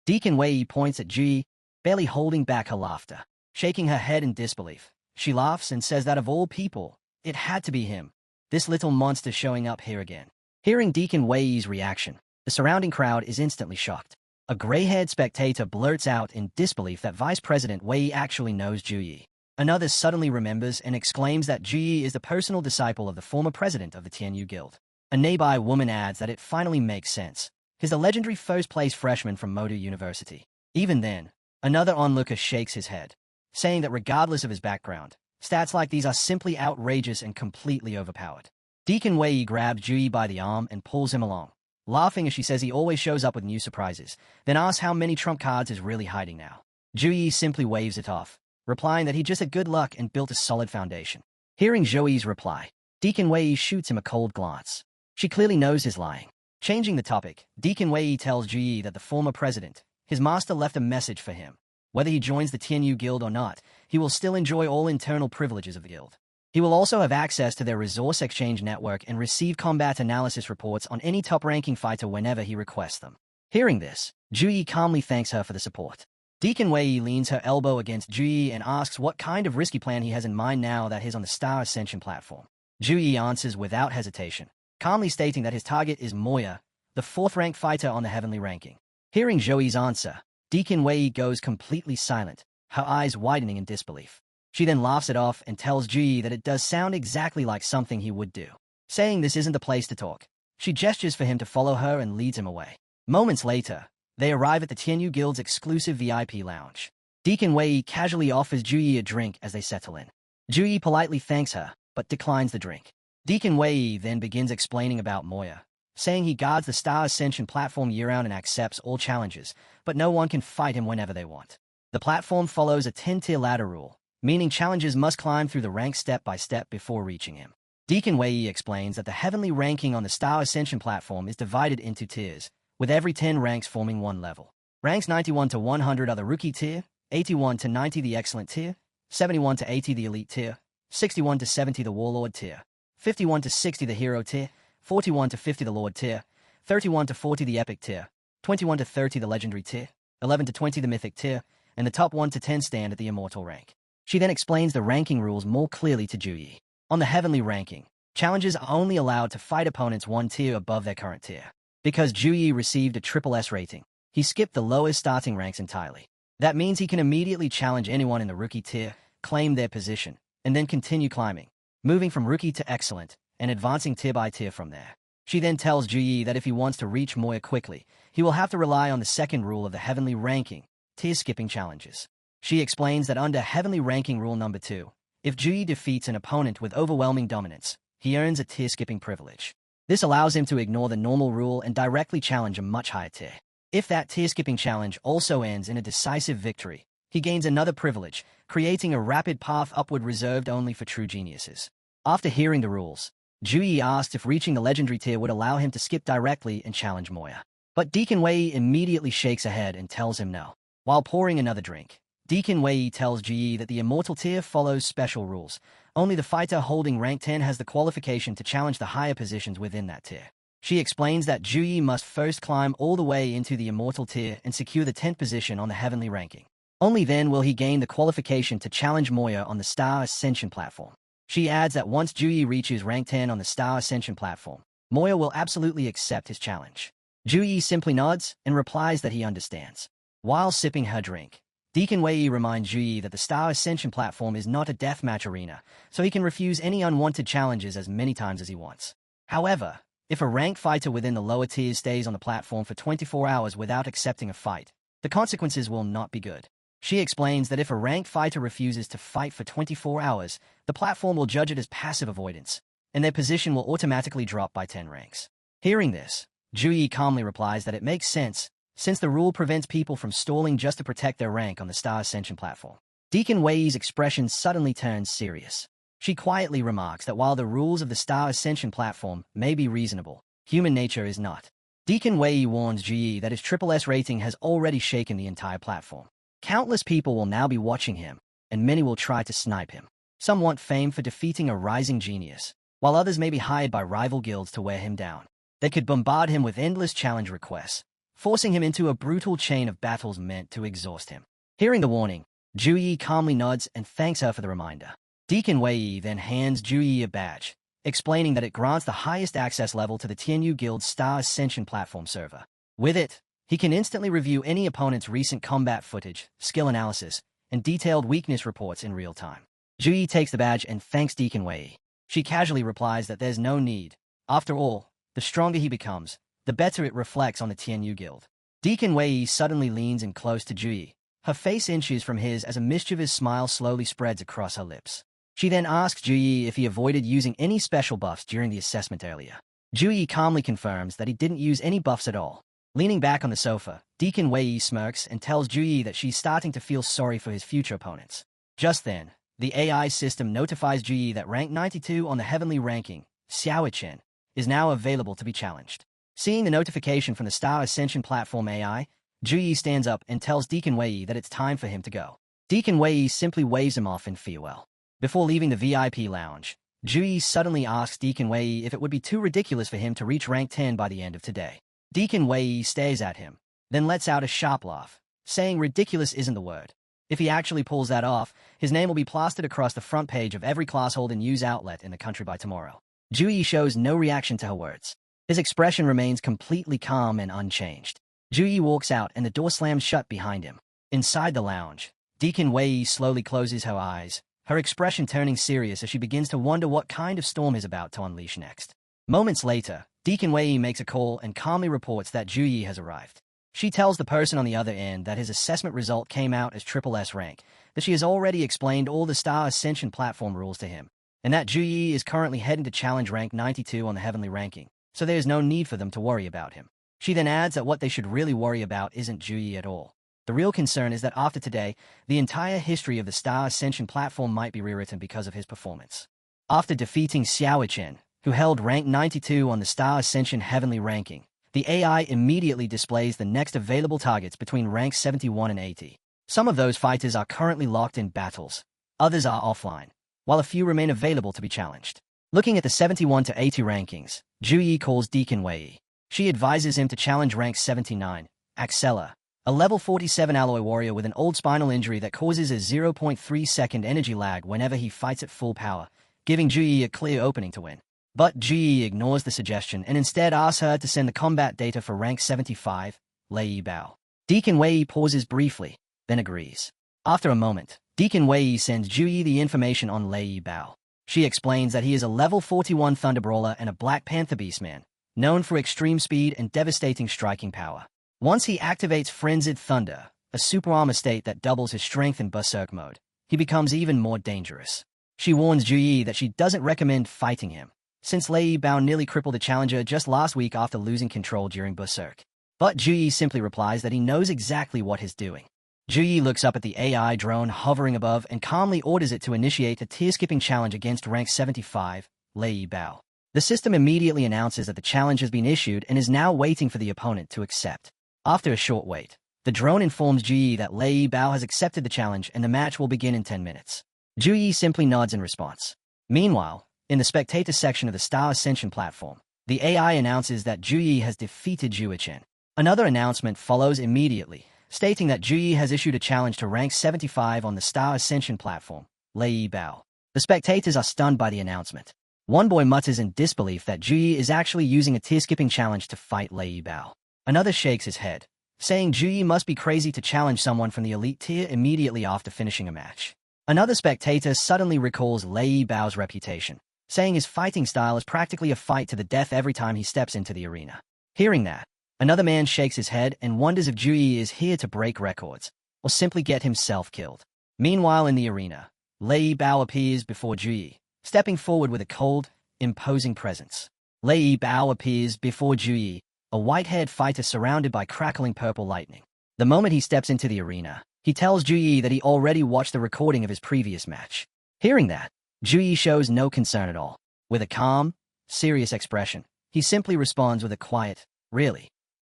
Deacon Wei points at Juyi, barely holding back her laughter. Shaking her head in disbelief, she laughs and says that of all people, it had to be him, this little monster showing up here again. Hearing Deacon Wei's reaction, the surrounding crowd is instantly shocked. A gray-haired spectator blurts out in disbelief that Vice President Wei actually knows Juyi. Another suddenly remembers and exclaims that Juyi is the personal disciple of the former president of the Tianyu Guild. A nearby woman adds that it finally makes sense. He's the legendary first-place freshman from Modu University. Even then, another onlooker shakes his head, saying that regardless of his background, stats like these are simply outrageous and completely overpowered. Deacon Wei grabs Juyi by the arm and pulls him along, laughing as she says he always shows up with new surprises, then asks how many trump cards is really hiding now. Juyi simply waves it off, replying that he just had good luck and built a solid foundation. Hearing Juyi's reply, Deacon Wei shoots him a cold glance. She clearly knows he's lying. Changing the topic, Deacon Wei tells Juyi that the former president, his master, left a message for him. Whether he joins the Tianyu Guild or not, he will still enjoy all internal privileges of the guild. He will also have access to their resource exchange network and receive combat analysis reports on any top-ranking fighter whenever he requests them. Hearing this, Juyi calmly thanks her for the support. Deacon Wei leans her elbow against Juyi and asks what kind of risky plan he has in mind now that he's on the Star Ascension platform. Juyi answers without hesitation, calmly stating that his target is Moya, the 4th-ranked fighter on the heavenly ranking. Hearing Juyi's answer, Deacon Wei goes completely silent, her eyes widening in disbelief. She then laughs it off and tells Juyi that it does sound exactly like something he would do. Saying this isn't the place to talk, she gestures for him to follow her and leads him away. Moments later, they arrive at the Tianyu Guild's exclusive VIP lounge. Deacon Wei casually offers Juyi a drink as they settle in. Juyi politely thanks her, but declines the drink. Deacon Wei then begins explaining about Moya, saying he guards the Star Ascension platform year-round and accepts all challenges, but no one can fight him whenever they want. The platform follows a 10-tier ladder rule, meaning challengers must climb through the ranks step by step before reaching him. Deacon Wei explains that the heavenly ranking on the Star Ascension platform is divided into tiers, with every 10 ranks forming one level. Ranks 91 to 100 are the rookie tier, 81 to 90 the excellent tier, 71 to 80 the elite tier, 61 to 70 the warlord tier, 51 to 60 the hero tier, 41 to 50 the lord tier, 31 to 40 the epic tier, 21 to 30 the legendary tier, 11 to 20 the mythic tier, and the top 1 to 10 stand at the immortal rank. She then explains the ranking rules more clearly to Juyi. On the heavenly ranking, challengers are only allowed to fight opponents 1 tier above their current tier. Because Juyi received a triple S rating, he skipped the lowest starting ranks entirely. That means he can immediately challenge anyone in the rookie tier, claim their position, and then continue climbing, moving from rookie to excellent, and advancing tier by tier from there. She then tells Juyi that if he wants to reach Moya quickly, he will have to rely on the second rule of the heavenly ranking, tier skipping challenges. She explains that under heavenly ranking rule number 2, if Juyi defeats an opponent with overwhelming dominance, he earns a tier skipping privilege. This allows him to ignore the normal rule and directly challenge a much higher tier. If that tier skipping challenge also ends in a decisive victory, he gains another privilege, creating a rapid path upward reserved only for true geniuses. After hearing the rules, Juyi asked if reaching the legendary tier would allow him to skip directly and challenge Moya. But Deacon Wei immediately shakes her head and tells him no. While pouring another drink, Deacon Wei tells Juyi that the immortal tier follows special rules. Only the fighter holding rank 10 has the qualification to challenge the higher positions within that tier. She explains that Juyi must first climb all the way into the immortal tier and secure the 10th position on the heavenly ranking. Only then will he gain the qualification to challenge Moya on the Star Ascension platform. She adds that once Juyi reaches rank 10 on the Star Ascension platform, Moya will absolutely accept his challenge. Juyi simply nods and replies that he understands. While sipping her drink, Deacon Wei reminds Juyi that the Star Ascension platform is not a deathmatch arena, so he can refuse any unwanted challenges as many times as he wants. However, if a ranked fighter within the lower tiers stays on the platform for 24 hours without accepting a fight, the consequences will not be good. She explains that if a ranked fighter refuses to fight for 24 hours, the platform will judge it as passive avoidance, and their position will automatically drop by 10 ranks. Hearing this, Juyi calmly replies that it makes sense, since the rule prevents people from stalling just to protect their rank on the Star Ascension platform. Deacon Wei's expression suddenly turns serious. She quietly remarks that while the rules of the Star Ascension platform may be reasonable, human nature is not. Deacon Wei warns Juyi that his SSS rating has already shaken the entire platform. Countless people will now be watching him, and many will try to snipe him. Some want fame for defeating a rising genius, while others may be hired by rival guilds to wear him down. They could bombard him with endless challenge requests, forcing him into a brutal chain of battles meant to exhaust him. Hearing the warning, Juyi calmly nods and thanks her for the reminder. Deacon Wei then hands Juyi a badge, explaining that it grants the highest access level to the Tianyu Guild's Star Ascension platform server. With it, he can instantly review any opponent's recent combat footage, skill analysis, and detailed weakness reports in real time. Juyi takes the badge and thanks Deacon Wei. She casually replies that there's no need. After all, the stronger he becomes, the better it reflects on the Tianyu Guild. Deacon Wei suddenly leans in close to Juyi. Her face inches from his as a mischievous smile slowly spreads across her lips. She then asks Juyi if he avoided using any special buffs during the assessment earlier. Juyi calmly confirms that he didn't use any buffs at all. Leaning back on the sofa, Deacon Wei smirks and tells Juyi that she's starting to feel sorry for his future opponents. Just then, the AI system notifies Juyi that rank 92 on the heavenly ranking, Xiaochen, is now available to be challenged. Seeing the notification from the Star Ascension platform AI, Juyi stands up and tells Deacon Wei that it's time for him to go. Deacon Wei simply waves him off in farewell. Before leaving the VIP lounge, Juyi suddenly asks Deacon Wei if it would be too ridiculous for him to reach rank 10 by the end of today. Deacon Wei stares at him, then lets out a sharp laugh, saying ridiculous isn't the word. If he actually pulls that off, his name will be plastered across the front page of every classhold and news outlet in the country by tomorrow. Juyi shows no reaction to her words. His expression remains completely calm and unchanged. Juyi walks out and the door slams shut behind him. Inside the lounge, Deacon Wei slowly closes her eyes, her expression turning serious as she begins to wonder what kind of storm is about to unleash next. Moments later, Deacon Wei makes a call and calmly reports that Juyi has arrived. She tells the person on the other end that his assessment result came out as SSS rank, that she has already explained all the Star Ascension platform rules to him, and that Juyi is currently heading to challenge rank 92 on the heavenly ranking, so there is no need for them to worry about him. She then adds that what they should really worry about isn't Juyi at all. The real concern is that after today, the entire history of the Star Ascension platform might be rewritten because of his performance. After defeating Xiaochen, who held rank 92 on the Star Ascension heavenly ranking, the AI immediately displays the next available targets between ranks 71 and 80. Some of those fighters are currently locked in battles, others are offline, while a few remain available to be challenged. Looking at the 71 to 80 rankings, Juyi calls Deacon Wei. She advises him to challenge rank 79, Axella, a level 47 alloy warrior with an old spinal injury that causes a 0.3-second energy lag whenever he fights at full power, giving Juyi a clear opening to win. But Juyi ignores the suggestion and instead asks her to send the combat data for rank 75, Lei Bao. Deacon Wei pauses briefly, then agrees. After a moment, Deacon Wei sends Juyi the information on Lei Bao. She explains that he is a level 41 Thunder Brawler and a Black Panther Beastman, known for extreme speed and devastating striking power. Once he activates Frenzied Thunder, a super armor state that doubles his strength in Berserk mode, he becomes even more dangerous. She warns Juyi that she doesn't recommend fighting him, since Lei Bao nearly crippled the challenger just last week after losing control during Berserk. But Juyi simply replies that he knows exactly what he's doing. Juyi looks up at the AI drone hovering above and calmly orders it to initiate a tier-skipping challenge against rank 75, Lei Bao. The system immediately announces that the challenge has been issued and is now waiting for the opponent to accept. After a short wait, the drone informs Juyi that Lei Bao has accepted the challenge and the match will begin in 10 minutes. Juyi simply nods in response. Meanwhile, in the spectator section of the Star Ascension platform, the AI announces that Juyi has defeated Juichen. Another announcement follows immediately, stating that Juyi has issued a challenge to rank 75 on the Star Ascension platform, Lei Bao. The spectators are stunned by the announcement. One boy mutters in disbelief that Juyi is actually using a tier-skipping challenge to fight Lei Bao. Another shakes his head, saying Juyi must be crazy to challenge someone from the elite tier immediately after finishing a match. Another spectator suddenly recalls Lei Bao's reputation, saying his fighting style is practically a fight to the death every time he steps into the arena. Hearing that, another man shakes his head and wonders if Juyi is here to break records, or simply get himself killed. Meanwhile in the arena, Lei Bao appears before Juyi, stepping forward with a cold, imposing presence. Lei Bao appears before Juyi, a white-haired fighter surrounded by crackling purple lightning. The moment he steps into the arena, he tells Juyi that he already watched the recording of his previous match. Hearing that, Juyi shows no concern at all. With a calm, serious expression, he simply responds with a quiet, "Really?"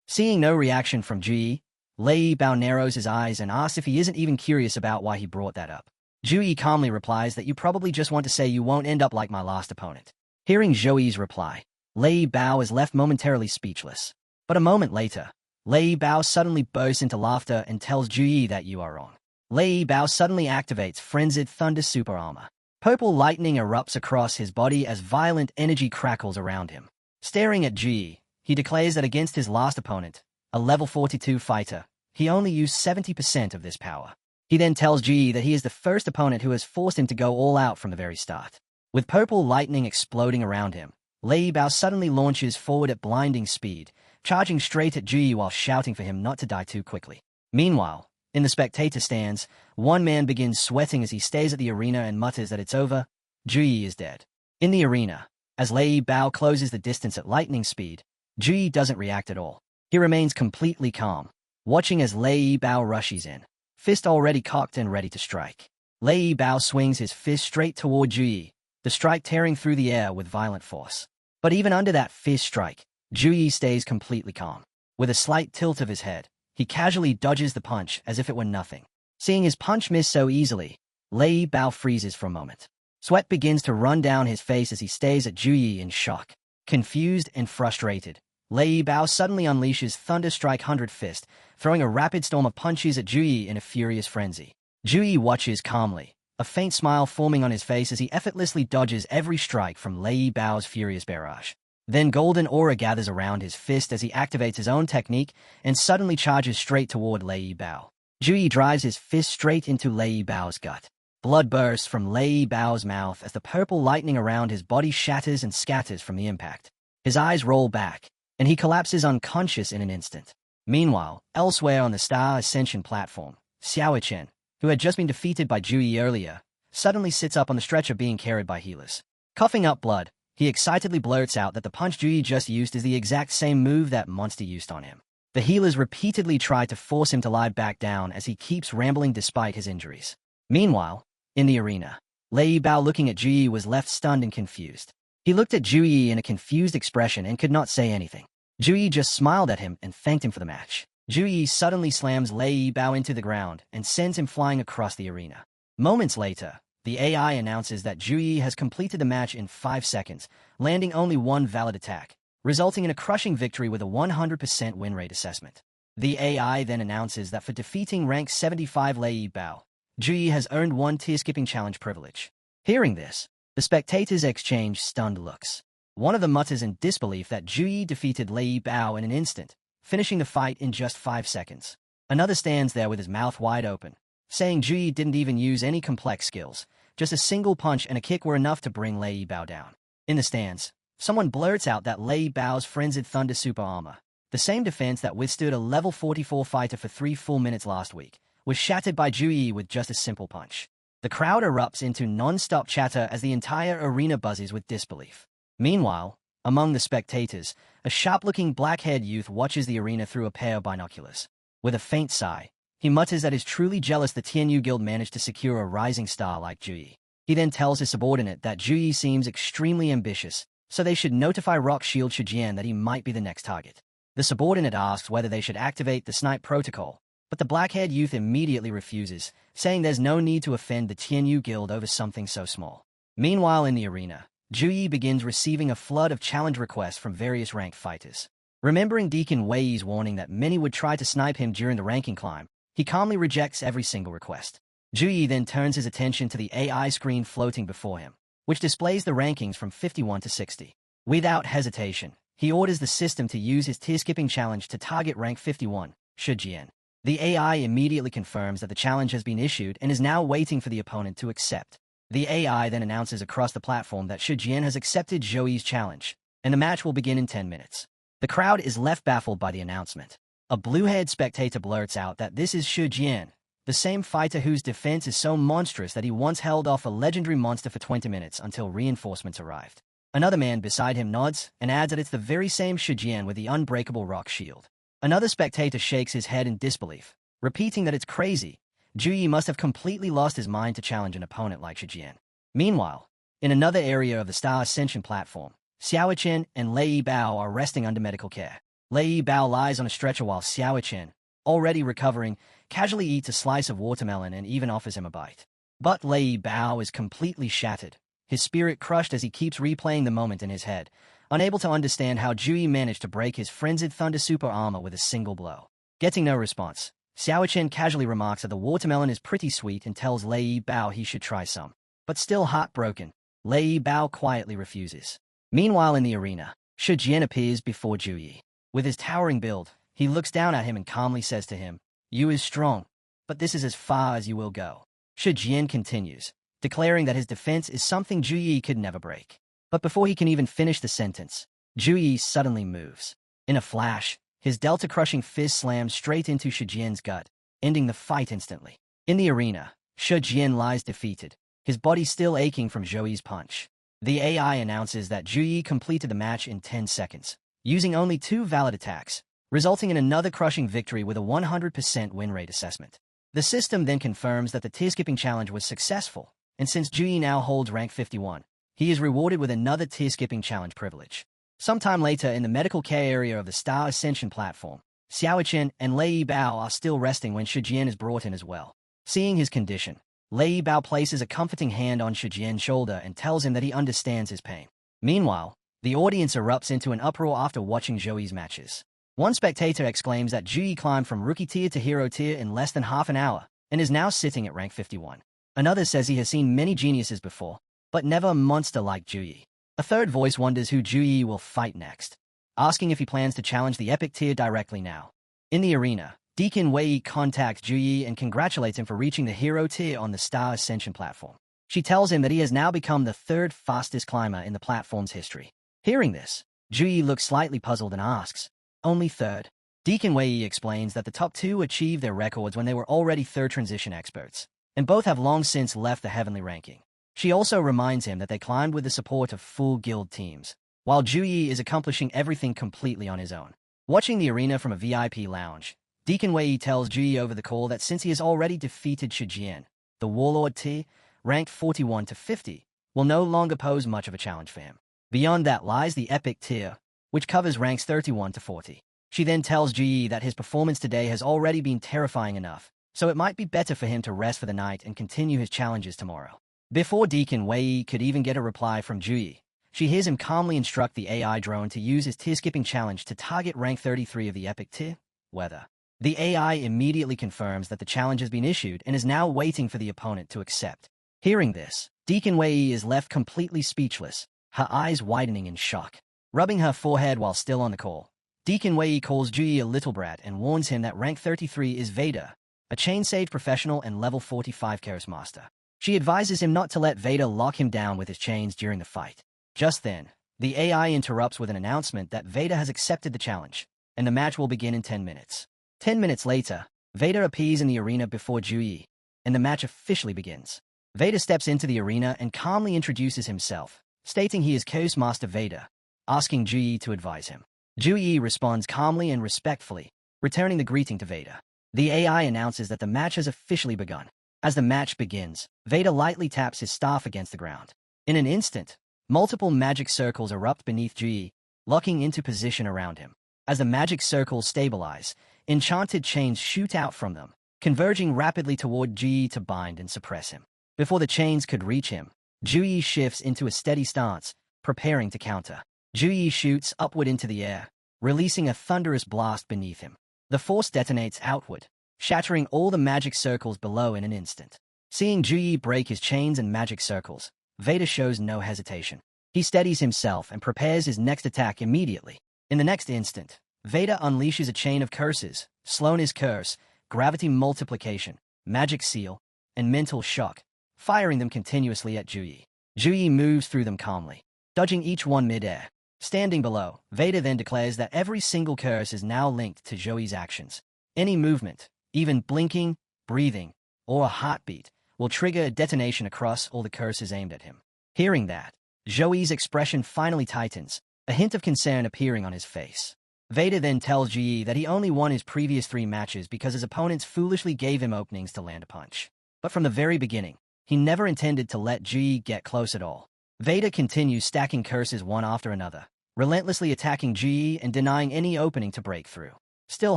Seeing no reaction from Juyi, Lei Bao narrows his eyes and asks if he isn't even curious about why he brought that up. Juyi calmly replies that you probably just want to say you won't end up like my last opponent. Hearing Juyi's reply, Lei Bao is left momentarily speechless. But a moment later, Lei Bao suddenly bursts into laughter and tells Juyi that you are wrong. Lei Bao suddenly activates Frenzied Thunder Super Armor. Purple lightning erupts across his body as violent energy crackles around him. Staring at Juyi, he declares that against his last opponent, a level 42 fighter, he only used 70% of this power. He then tells Juyi that he is the first opponent who has forced him to go all out from the very start. With purple lightning exploding around him, Lei Bao suddenly launches forward at blinding speed, charging straight at Juyi while shouting for him not to die too quickly. Meanwhile, in the spectator stands, one man begins sweating as he stares at the arena and mutters that it's over, Juyi is dead. In the arena, as Lei Bao closes the distance at lightning speed, Juyi doesn't react at all. He remains completely calm, watching as Lei Bao rushes in, fist already cocked and ready to strike. Lei Bao swings his fist straight toward Juyi, the strike tearing through the air with violent force. But even under that fist strike, Juyi stays completely calm. With a slight tilt of his head, he casually dodges the punch as if it were nothing. Seeing his punch miss so easily, Lei Bao freezes for a moment. Sweat begins to run down his face as he stares at Juyi in shock. Confused and frustrated, Lei Bao suddenly unleashes Thunder Strike 100 Fist, throwing a rapid storm of punches at Juyi in a furious frenzy. Juyi watches calmly, a faint smile forming on his face as he effortlessly dodges every strike from Lei Bao's furious barrage. Then golden aura gathers around his fist as he activates his own technique and suddenly charges straight toward Lei Bao. Juyi drives his fist straight into Lei Bao's gut. Blood bursts from Lei Bao's mouth as the purple lightning around his body shatters and scatters from the impact. His eyes roll back, and he collapses unconscious in an instant. Meanwhile, elsewhere on the Star Ascension platform, Xiao Chen, who had just been defeated by Juyi earlier, suddenly sits up on the stretcher being carried by healers. Coughing up blood, he excitedly blurts out that the punch Juyi just used is the exact same move that Monster used on him. The healers repeatedly try to force him to lie back down as he keeps rambling despite his injuries. Meanwhile, in the arena, Lei Bao looking at Juyi was left stunned and confused. He looked at Juyi in a confused expression and could not say anything. Juyi just smiled at him and thanked him for the match. Juyi suddenly slams Lei Bao into the ground and sends him flying across the arena. Moments later, the AI announces that Juyi has completed the match in 5 seconds, landing only one valid attack, resulting in a crushing victory with a 100% win rate assessment. The AI then announces that for defeating rank 75 Lei Bao, Juyi has earned 1 tier-skipping challenge privilege. Hearing this, the spectators exchange stunned looks. One of them mutters in disbelief that Juyi defeated Lei Bao in an instant, finishing the fight in just 5 seconds. Another stands there with his mouth wide open, saying Juyi didn't even use any complex skills, just a single punch and a kick were enough to bring Lei Bao down. In the stands, someone blurts out that Lei Bao's Frenzied Thunder Super Armor, the same defense that withstood a level 44 fighter for 3 full minutes last week, was shattered by Juyi with just a simple punch. The crowd erupts into non-stop chatter as the entire arena buzzes with disbelief. Meanwhile, among the spectators, a sharp-looking black-haired youth watches the arena through a pair of binoculars. With a faint sigh, he mutters that he's truly jealous the Tianyu Guild managed to secure a rising star like Juyi. He then tells his subordinate that Juyi seems extremely ambitious, so they should notify Rock Shield Shijian that he might be the next target. The subordinate asks whether they should activate the Snipe Protocol, but the black-haired youth immediately refuses, saying there's no need to offend the Tianyu Guild over something so small. Meanwhile in the arena, Juyi begins receiving a flood of challenge requests from various ranked fighters. Remembering Deacon Wei's warning that many would try to snipe him during the ranking climb, he calmly rejects every single request. Juyi then turns his attention to the AI screen floating before him, which displays the rankings from 51 to 60. Without hesitation, he orders the system to use his tier-skipping challenge to target rank 51, Shijian. The AI immediately confirms that the challenge has been issued and is now waiting for the opponent to accept. The AI then announces across the platform that Shijian has accepted Zhouyi's challenge, and the match will begin in 10 minutes. The crowd is left baffled by the announcement. A blue-haired spectator blurts out that this is Shijian, the same fighter whose defense is so monstrous that he once held off a legendary monster for 20 minutes until reinforcements arrived. Another man beside him nods and adds that it's the very same Shijian with the unbreakable rock shield. Another spectator shakes his head in disbelief, repeating that it's crazy. Juyi must have completely lost his mind to challenge an opponent like Shijian. Meanwhile, in another area of the Star Ascension platform, Xiaoqian and Lei Bao are resting under medical care. Lei Bao lies on a stretcher while Xiaoqian, already recovering, casually eats a slice of watermelon and even offers him a bite. But Lei Bao is completely shattered, his spirit crushed as he keeps replaying the moment in his head, unable to understand how Juyi managed to break his frenzied Thunder Super Armor with a single blow. Getting no response, Xiaoqian casually remarks that the watermelon is pretty sweet and tells Lei Bao he should try some. But still heartbroken, Lei Bao quietly refuses. Meanwhile in the arena, Shijian appears before Juyi. With his towering build, he looks down at him and calmly says to him, "You is strong, but this is as far as you will go." Shijian continues, declaring that his defense is something Juyi could never break. But before he can even finish the sentence, Juyi suddenly moves. In a flash, his delta-crushing fist slams straight into Shijian's gut, ending the fight instantly. In the arena, Shijian lies defeated, his body still aching from Zhouyi's punch. The AI announces that Juyi completed the match in 10 seconds, using only 2 valid attacks, resulting in another crushing victory with a 100% win rate assessment. The system then confirms that the tier-skipping challenge was successful, and since Juyi now holds rank 51, he is rewarded with another tier-skipping challenge privilege. Sometime later in the medical care area of the Star Ascension platform, Xiaoqian and Lei Bao are still resting when Shijian is brought in as well. Seeing his condition, Lei Bao places a comforting hand on Shijian's shoulder and tells him that he understands his pain. Meanwhile, the audience erupts into an uproar after watching Zhouyi's matches. One spectator exclaims that Juyi climbed from rookie tier to hero tier in less than half an hour and is now sitting at rank 51. Another says he has seen many geniuses before, but never a monster like Juyi. A third voice wonders who Juyi will fight next, asking if he plans to challenge the epic tier directly now. In the arena, Deacon Wei contacts Juyi and congratulates him for reaching the hero tier on the Star Ascension platform. She tells him that he has now become the 3rd fastest climber in the platform's history. Hearing this, Juyi looks slightly puzzled and asks, "Only 3rd?" Deacon Wei explains that the top 2 achieved their records when they were already 3rd transition experts, and both have long since left the heavenly ranking. She also reminds him that they climbed with the support of full guild teams, while Juyi is accomplishing everything completely on his own. Watching the arena from a VIP lounge, Deacon Wei tells Juyi over the call that since he has already defeated Shijian, the Warlord tier, ranked 41 to 50, will no longer pose much of a challenge for him. Beyond that lies the epic tier, which covers ranks 31 to 40. She then tells Juyi that his performance today has already been terrifying enough, so it might be better for him to rest for the night and continue his challenges tomorrow. Before Deacon Wei could even get a reply from Juyi, she hears him calmly instruct the AI drone to use his tier-skipping challenge to target rank 33 of the epic tier, weather. The AI immediately confirms that the challenge has been issued and is now waiting for the opponent to accept. Hearing this, Deacon Wei is left completely speechless, her eyes widening in shock. Rubbing her forehead while still on the call, Deacon Wei calls Juyi a little brat and warns him that rank 33 is Vader, a chain-saved professional and level 45 Chaos Master. She advises him not to let Vader lock him down with his chains during the fight. Just then, the AI interrupts with an announcement that Vader has accepted the challenge, and the match will begin in 10 minutes. 10 minutes later, Vader appears in the arena before Juyi, and the match officially begins. Vader steps into the arena and calmly introduces himself, stating he is Chaos Master Vader, asking Juyi to advise him. Juyi responds calmly and respectfully, returning the greeting to Vader. The AI announces that the match has officially begun. As the match begins, Vader lightly taps his staff against the ground. In an instant, multiple magic circles erupt beneath Juyi, locking into position around him. As the magic circles stabilize, enchanted chains shoot out from them, converging rapidly toward Juyi to bind and suppress him. Before the chains could reach him, Juyi shifts into a steady stance, preparing to counter. Juyi shoots upward into the air, releasing a thunderous blast beneath him. The force detonates outward, shattering all the magic circles below in an instant. Seeing Juyi break his chains and magic circles, Veda shows no hesitation. He steadies himself and prepares his next attack immediately. In the next instant, Veda unleashes a chain of curses: Slowness Curse, Gravity Multiplication, Magic Seal, and Mental Shock, firing them continuously at Juyi. Juyi moves through them calmly, dodging each one mid-air. Standing below, Veda then declares that every single curse is now linked to Juyi's actions. Any movement, even blinking, breathing, or a heartbeat, will trigger a detonation across all the curses aimed at him. Hearing that, Juyi's expression finally tightens, a hint of concern appearing on his face. Veda then tells Juyi that he only won his previous 3 matches because his opponents foolishly gave him openings to land a punch. But from the very beginning, he never intended to let Juyi get close at all. Veda continues stacking curses one after another, relentlessly attacking Juyi and denying any opening to break through. Still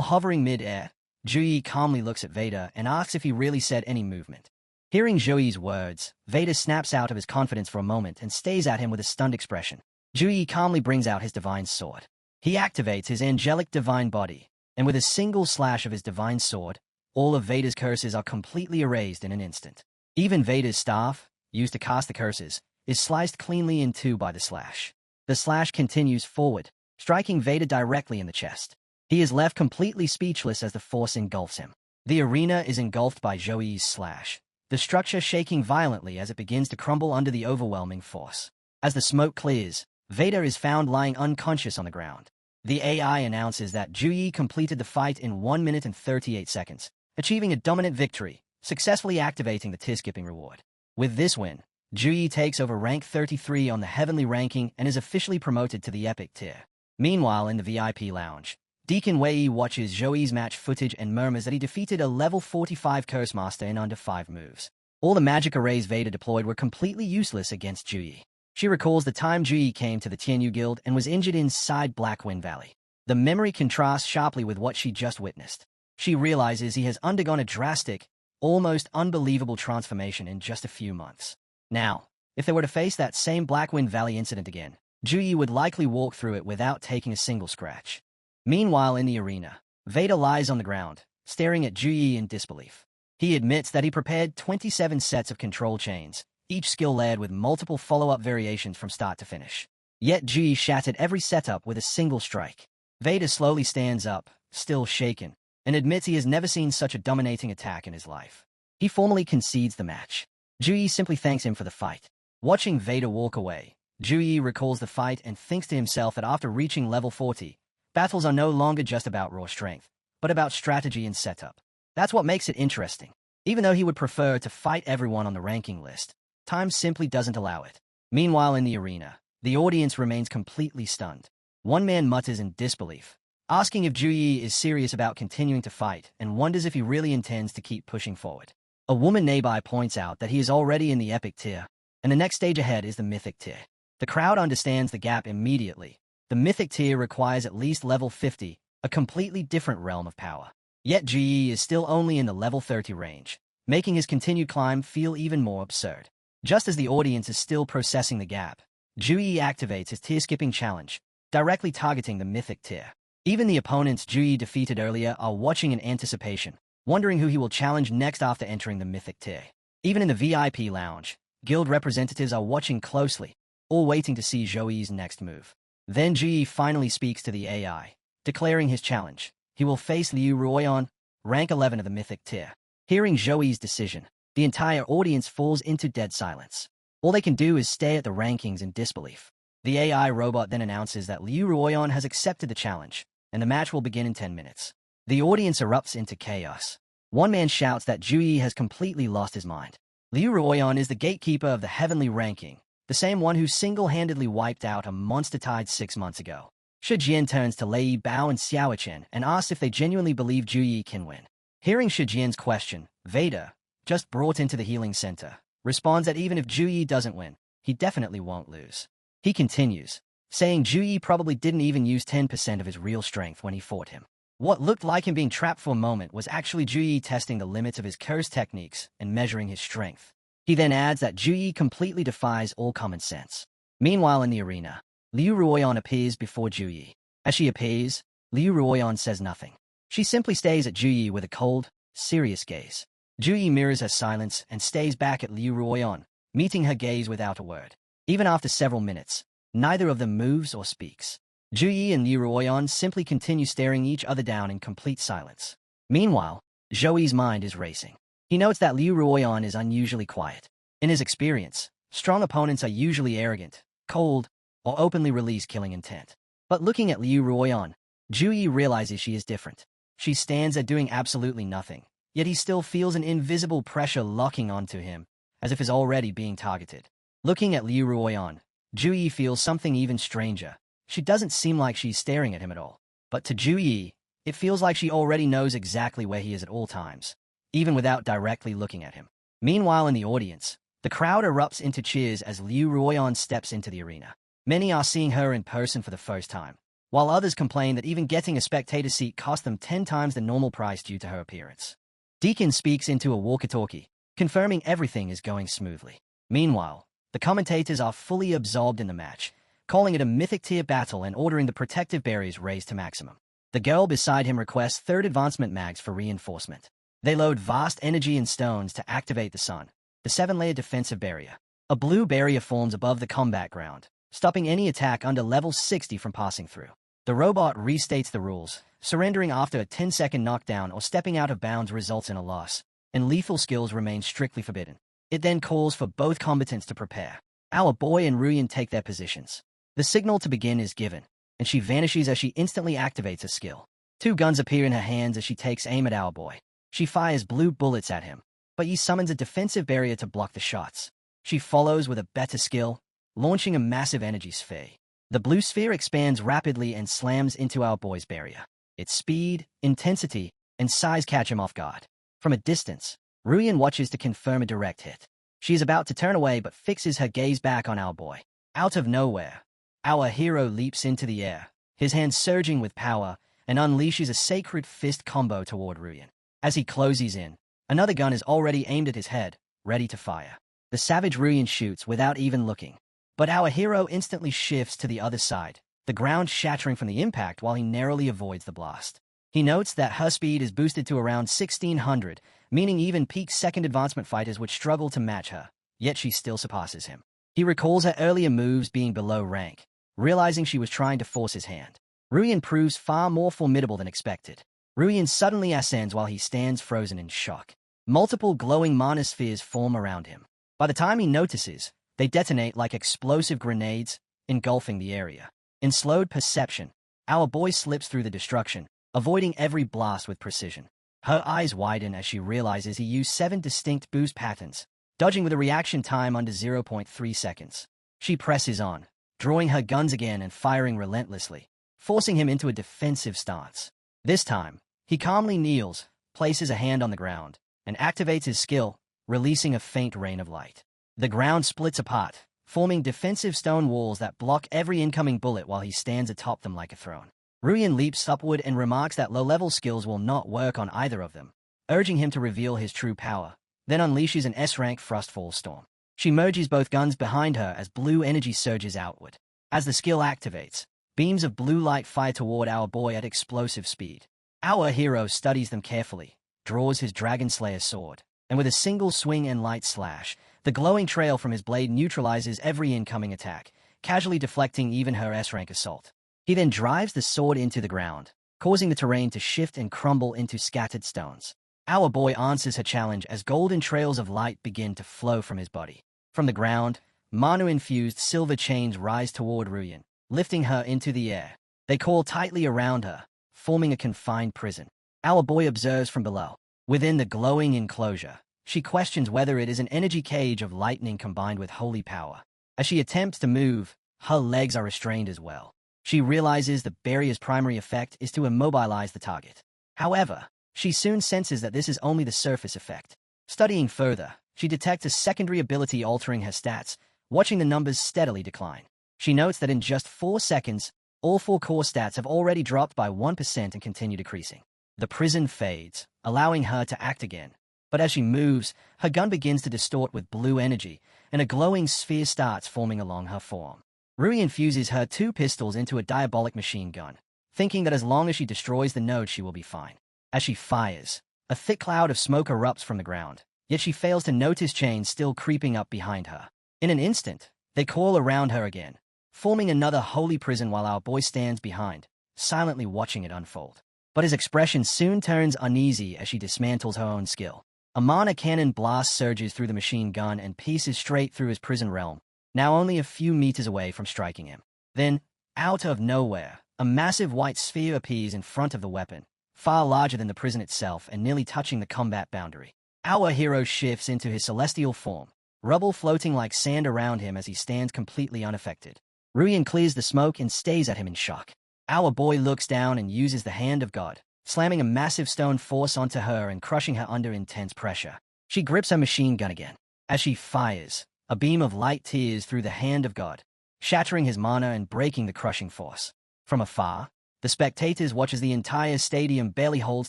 hovering mid-air, Juyi calmly looks at Veda and asks if he really said any movement. Hearing Juyi's words, Veda snaps out of his confidence for a moment and stares at him with a stunned expression. Juyi calmly brings out his divine sword. He activates his angelic divine body, and with a single slash of his divine sword, all of Veda's curses are completely erased in an instant. Even Veda's staff, used to cast the curses, is sliced cleanly in two by the slash. The slash continues forward, striking Veda directly in the chest. He is left completely speechless as the force engulfs him. The arena is engulfed by Juyi's slash, the structure shaking violently as it begins to crumble under the overwhelming force. As the smoke clears, Veda is found lying unconscious on the ground. The AI announces that Juyi completed the fight in 1 minute and 38 seconds, achieving a dominant victory, successfully activating the tier-skipping reward. With this win, Juyi takes over rank 33 on the Heavenly ranking and is officially promoted to the Epic tier. Meanwhile, in the VIP lounge, Deacon Wei watches Juyi's match footage and murmurs that he defeated a level 45 Curse Master in under 5 moves. All the magic arrays Veda deployed were completely useless against Juyi. She recalls the time Juyi came to the Tianyu Guild and was injured inside Blackwind Valley. The memory contrasts sharply with what she just witnessed. She realizes he has undergone a drastic, almost unbelievable transformation in just a few months. Now, if they were to face that same Blackwind Valley incident again, Juyi would likely walk through it without taking a single scratch. Meanwhile, in the arena, Veda lies on the ground, staring at Juyi in disbelief. He admits that he prepared 27 sets of control chains, each skill layered with multiple follow-up variations from start to finish. Yet Juyi shattered every setup with a single strike. Veda slowly stands up, still shaken, and admits he has never seen such a dominating attack in his life. He formally concedes the match. Juyi simply thanks him for the fight. Watching Veda walk away, Juyi recalls the fight and thinks to himself that after reaching level 40, battles are no longer just about raw strength, but about strategy and setup. That's what makes it interesting. Even though he would prefer to fight everyone on the ranking list, time simply doesn't allow it. Meanwhile, in the arena, the audience remains completely stunned. One man mutters in disbelief, asking if Juyi is serious about continuing to fight and wonders if he really intends to keep pushing forward. A woman nearby points out that he is already in the Epic tier, and the next stage ahead is the Mythic tier. The crowd understands the gap immediately. The Mythic tier requires at least level 50, a completely different realm of power. Yet Juyi is still only in the level 30 range, making his continued climb feel even more absurd. Just as the audience is still processing the gap, Juyi activates his tier-skipping challenge, directly targeting the Mythic tier. Even the opponents Juyi defeated earlier are watching in anticipation, wondering who he will challenge next after entering the Mythic tier. Even in the VIP lounge, guild representatives are watching closely, all waiting to see Juyi's next move. Then Juyi finally speaks to the AI, declaring his challenge. He will face Liu Ruoyan, rank 11 of the Mythic tier. Hearing Juyi's decision, the entire audience falls into dead silence. All they can do is stare at the rankings in disbelief. The AI robot then announces that Liu Ruoyan has accepted the challenge, and the match will begin in 10 minutes. The audience erupts into chaos. One man shouts that Juyi has completely lost his mind. Liu Ruoyan is the gatekeeper of the Heavenly ranking, the same one who single-handedly wiped out a monster tide 6 months ago. Shi Jian turns to Lei Bao and Xiao Chen and asks if they genuinely believe Juyi can win. Hearing Shi Jian's question, Veda, just brought into the healing center, responds that even if Juyi doesn't win, he definitely won't lose. He continues, saying Juyi probably didn't even use 10% of his real strength when he fought him. What looked like him being trapped for a moment was actually Juyi testing the limits of his curse techniques and measuring his strength. He then adds that Juyi completely defies all common sense. Meanwhile, in the arena, Liu Ruoyan appears before Juyi. As she appears, Liu Ruoyan says nothing. She simply stays at Juyi with a cold, serious gaze. Juyi mirrors her silence and stays back at Liu Ruoyan, meeting her gaze without a word. Even after several minutes, neither of them moves or speaks. Juyi and Liu Ruoyan simply continue staring each other down in complete silence. Meanwhile, Zhouyi's mind is racing. He notes that Liu Ruoyan is unusually quiet. In his experience, strong opponents are usually arrogant, cold, or openly release killing intent. But looking at Liu Ruoyan, Juyi realizes she is different. She stands there doing absolutely nothing, yet he still feels an invisible pressure locking onto him, as if he's already being targeted. Looking at Liu Ruoyan, Juyi feels something even stranger. She doesn't seem like she's staring at him at all. But to Juyi, it feels like she already knows exactly where he is at all times, even without directly looking at him. Meanwhile in the audience, the crowd erupts into cheers as Liu Ruoyan steps into the arena. Many are seeing her in person for the first time, while others complain that even getting a spectator seat cost them 10 times the normal price due to her appearance. Deacon speaks into a walkie-talkie, confirming everything is going smoothly. Meanwhile, the commentators are fully absorbed in the match, calling it a mythic tier battle and ordering the protective barriers raised to maximum. The girl beside him requests third advancement mags for reinforcement. They load vast energy and stones to activate the sun, the 7-layer defensive barrier. A blue barrier forms above the combat ground, stopping any attack under level 60 from passing through. The robot restates the rules. Surrendering after a 10-second knockdown or stepping out of bounds results in a loss, and lethal skills remain strictly forbidden. It then calls for both combatants to prepare. Our boy and Ruyan take their positions. The signal to begin is given, and she vanishes as she instantly activates a skill. 2 guns appear in her hands as she takes aim at our boy. She fires blue bullets at him, but he summons a defensive barrier to block the shots. She follows with a better skill, launching a massive energy sphere. The blue sphere expands rapidly and slams into our boy's barrier. Its speed, intensity, and size catch him off guard. From a distance, Ruyan watches to confirm a direct hit. She is about to turn away but fixes her gaze back on our boy. Out of nowhere, our hero leaps into the air, his hand surging with power, and unleashes a sacred fist combo toward Ruyan. As he closes in, another gun is already aimed at his head, ready to fire. The savage Ruyan shoots without even looking. But our hero instantly shifts to the other side, the ground shattering from the impact while he narrowly avoids the blast. He notes that her speed is boosted to around 1600, meaning even peak second advancement fighters would struggle to match her, yet she still surpasses him. He recalls her earlier moves being below rank, realizing she was trying to force his hand. Ruyan proves far more formidable than expected. Ruyan suddenly ascends while he stands frozen in shock. Multiple glowing mana spheres form around him. By the time he notices, they detonate like explosive grenades, engulfing the area. In slowed perception, our boy slips through the destruction, avoiding every blast with precision. Her eyes widen as she realizes he used 7 distinct boost patterns, dodging with a reaction time under 0.3 seconds. She presses on, drawing her guns again and firing relentlessly, forcing him into a defensive stance. This time, he calmly kneels, places a hand on the ground, and activates his skill, releasing a faint rain of light. The ground splits apart, forming defensive stone walls that block every incoming bullet while he stands atop them like a throne. Ruyan leaps upward and remarks that low-level skills will not work on either of them, urging him to reveal his true power, then unleashes an S-rank Frostfall Storm. She merges both guns behind her as blue energy surges outward. As the skill activates, beams of blue light fire toward our boy at explosive speed. Our hero studies them carefully, draws his Dragon Slayer sword, and with a single swing and light slash, the glowing trail from his blade neutralizes every incoming attack, casually deflecting even her S-rank assault. He then drives the sword into the ground, causing the terrain to shift and crumble into scattered stones. Our boy answers her challenge as golden trails of light begin to flow from his body. From the ground, Manhua-infused silver chains rise toward Ruyan, lifting her into the air. They coil tightly around her, forming a confined prison. Our boy observes from below. Within the glowing enclosure, she questions whether it is an energy cage of lightning combined with holy power. As she attempts to move, her legs are restrained as well. She realizes the barrier's primary effect is to immobilize the target. However, she soon senses that this is only the surface effect. Studying further, she detects a secondary ability altering her stats, watching the numbers steadily decline. She notes that in just 4 seconds, all 4 core stats have already dropped by 1% and continue decreasing. The prison fades, allowing her to act again. But as she moves, her gun begins to distort with blue energy, and a glowing sphere starts forming along her forearm. Rui infuses her 2 pistols into a diabolic machine gun, thinking that as long as she destroys the node she will be fine. As she fires, a thick cloud of smoke erupts from the ground, yet she fails to notice chains still creeping up behind her. In an instant, they coil around her again, forming another holy prison while our boy stands behind, silently watching it unfold. But his expression soon turns uneasy as she dismantles her own skill. A mana cannon blast surges through the machine gun and pierces straight through his prison realm, now only a few meters away from striking him. Then, out of nowhere, a massive white sphere appears in front of the weapon, far larger than the prison itself and nearly touching the combat boundary. Our hero shifts into his celestial form, rubble floating like sand around him as he stands completely unaffected. Ruyan clears the smoke and stares at him in shock. Our boy looks down and uses the hand of God, slamming a massive stone force onto her and crushing her under intense pressure. She grips her machine gun again. As she fires, a beam of light tears through the hand of God, shattering his mana and breaking the crushing force. From afar, the spectators watch as the entire stadium barely holds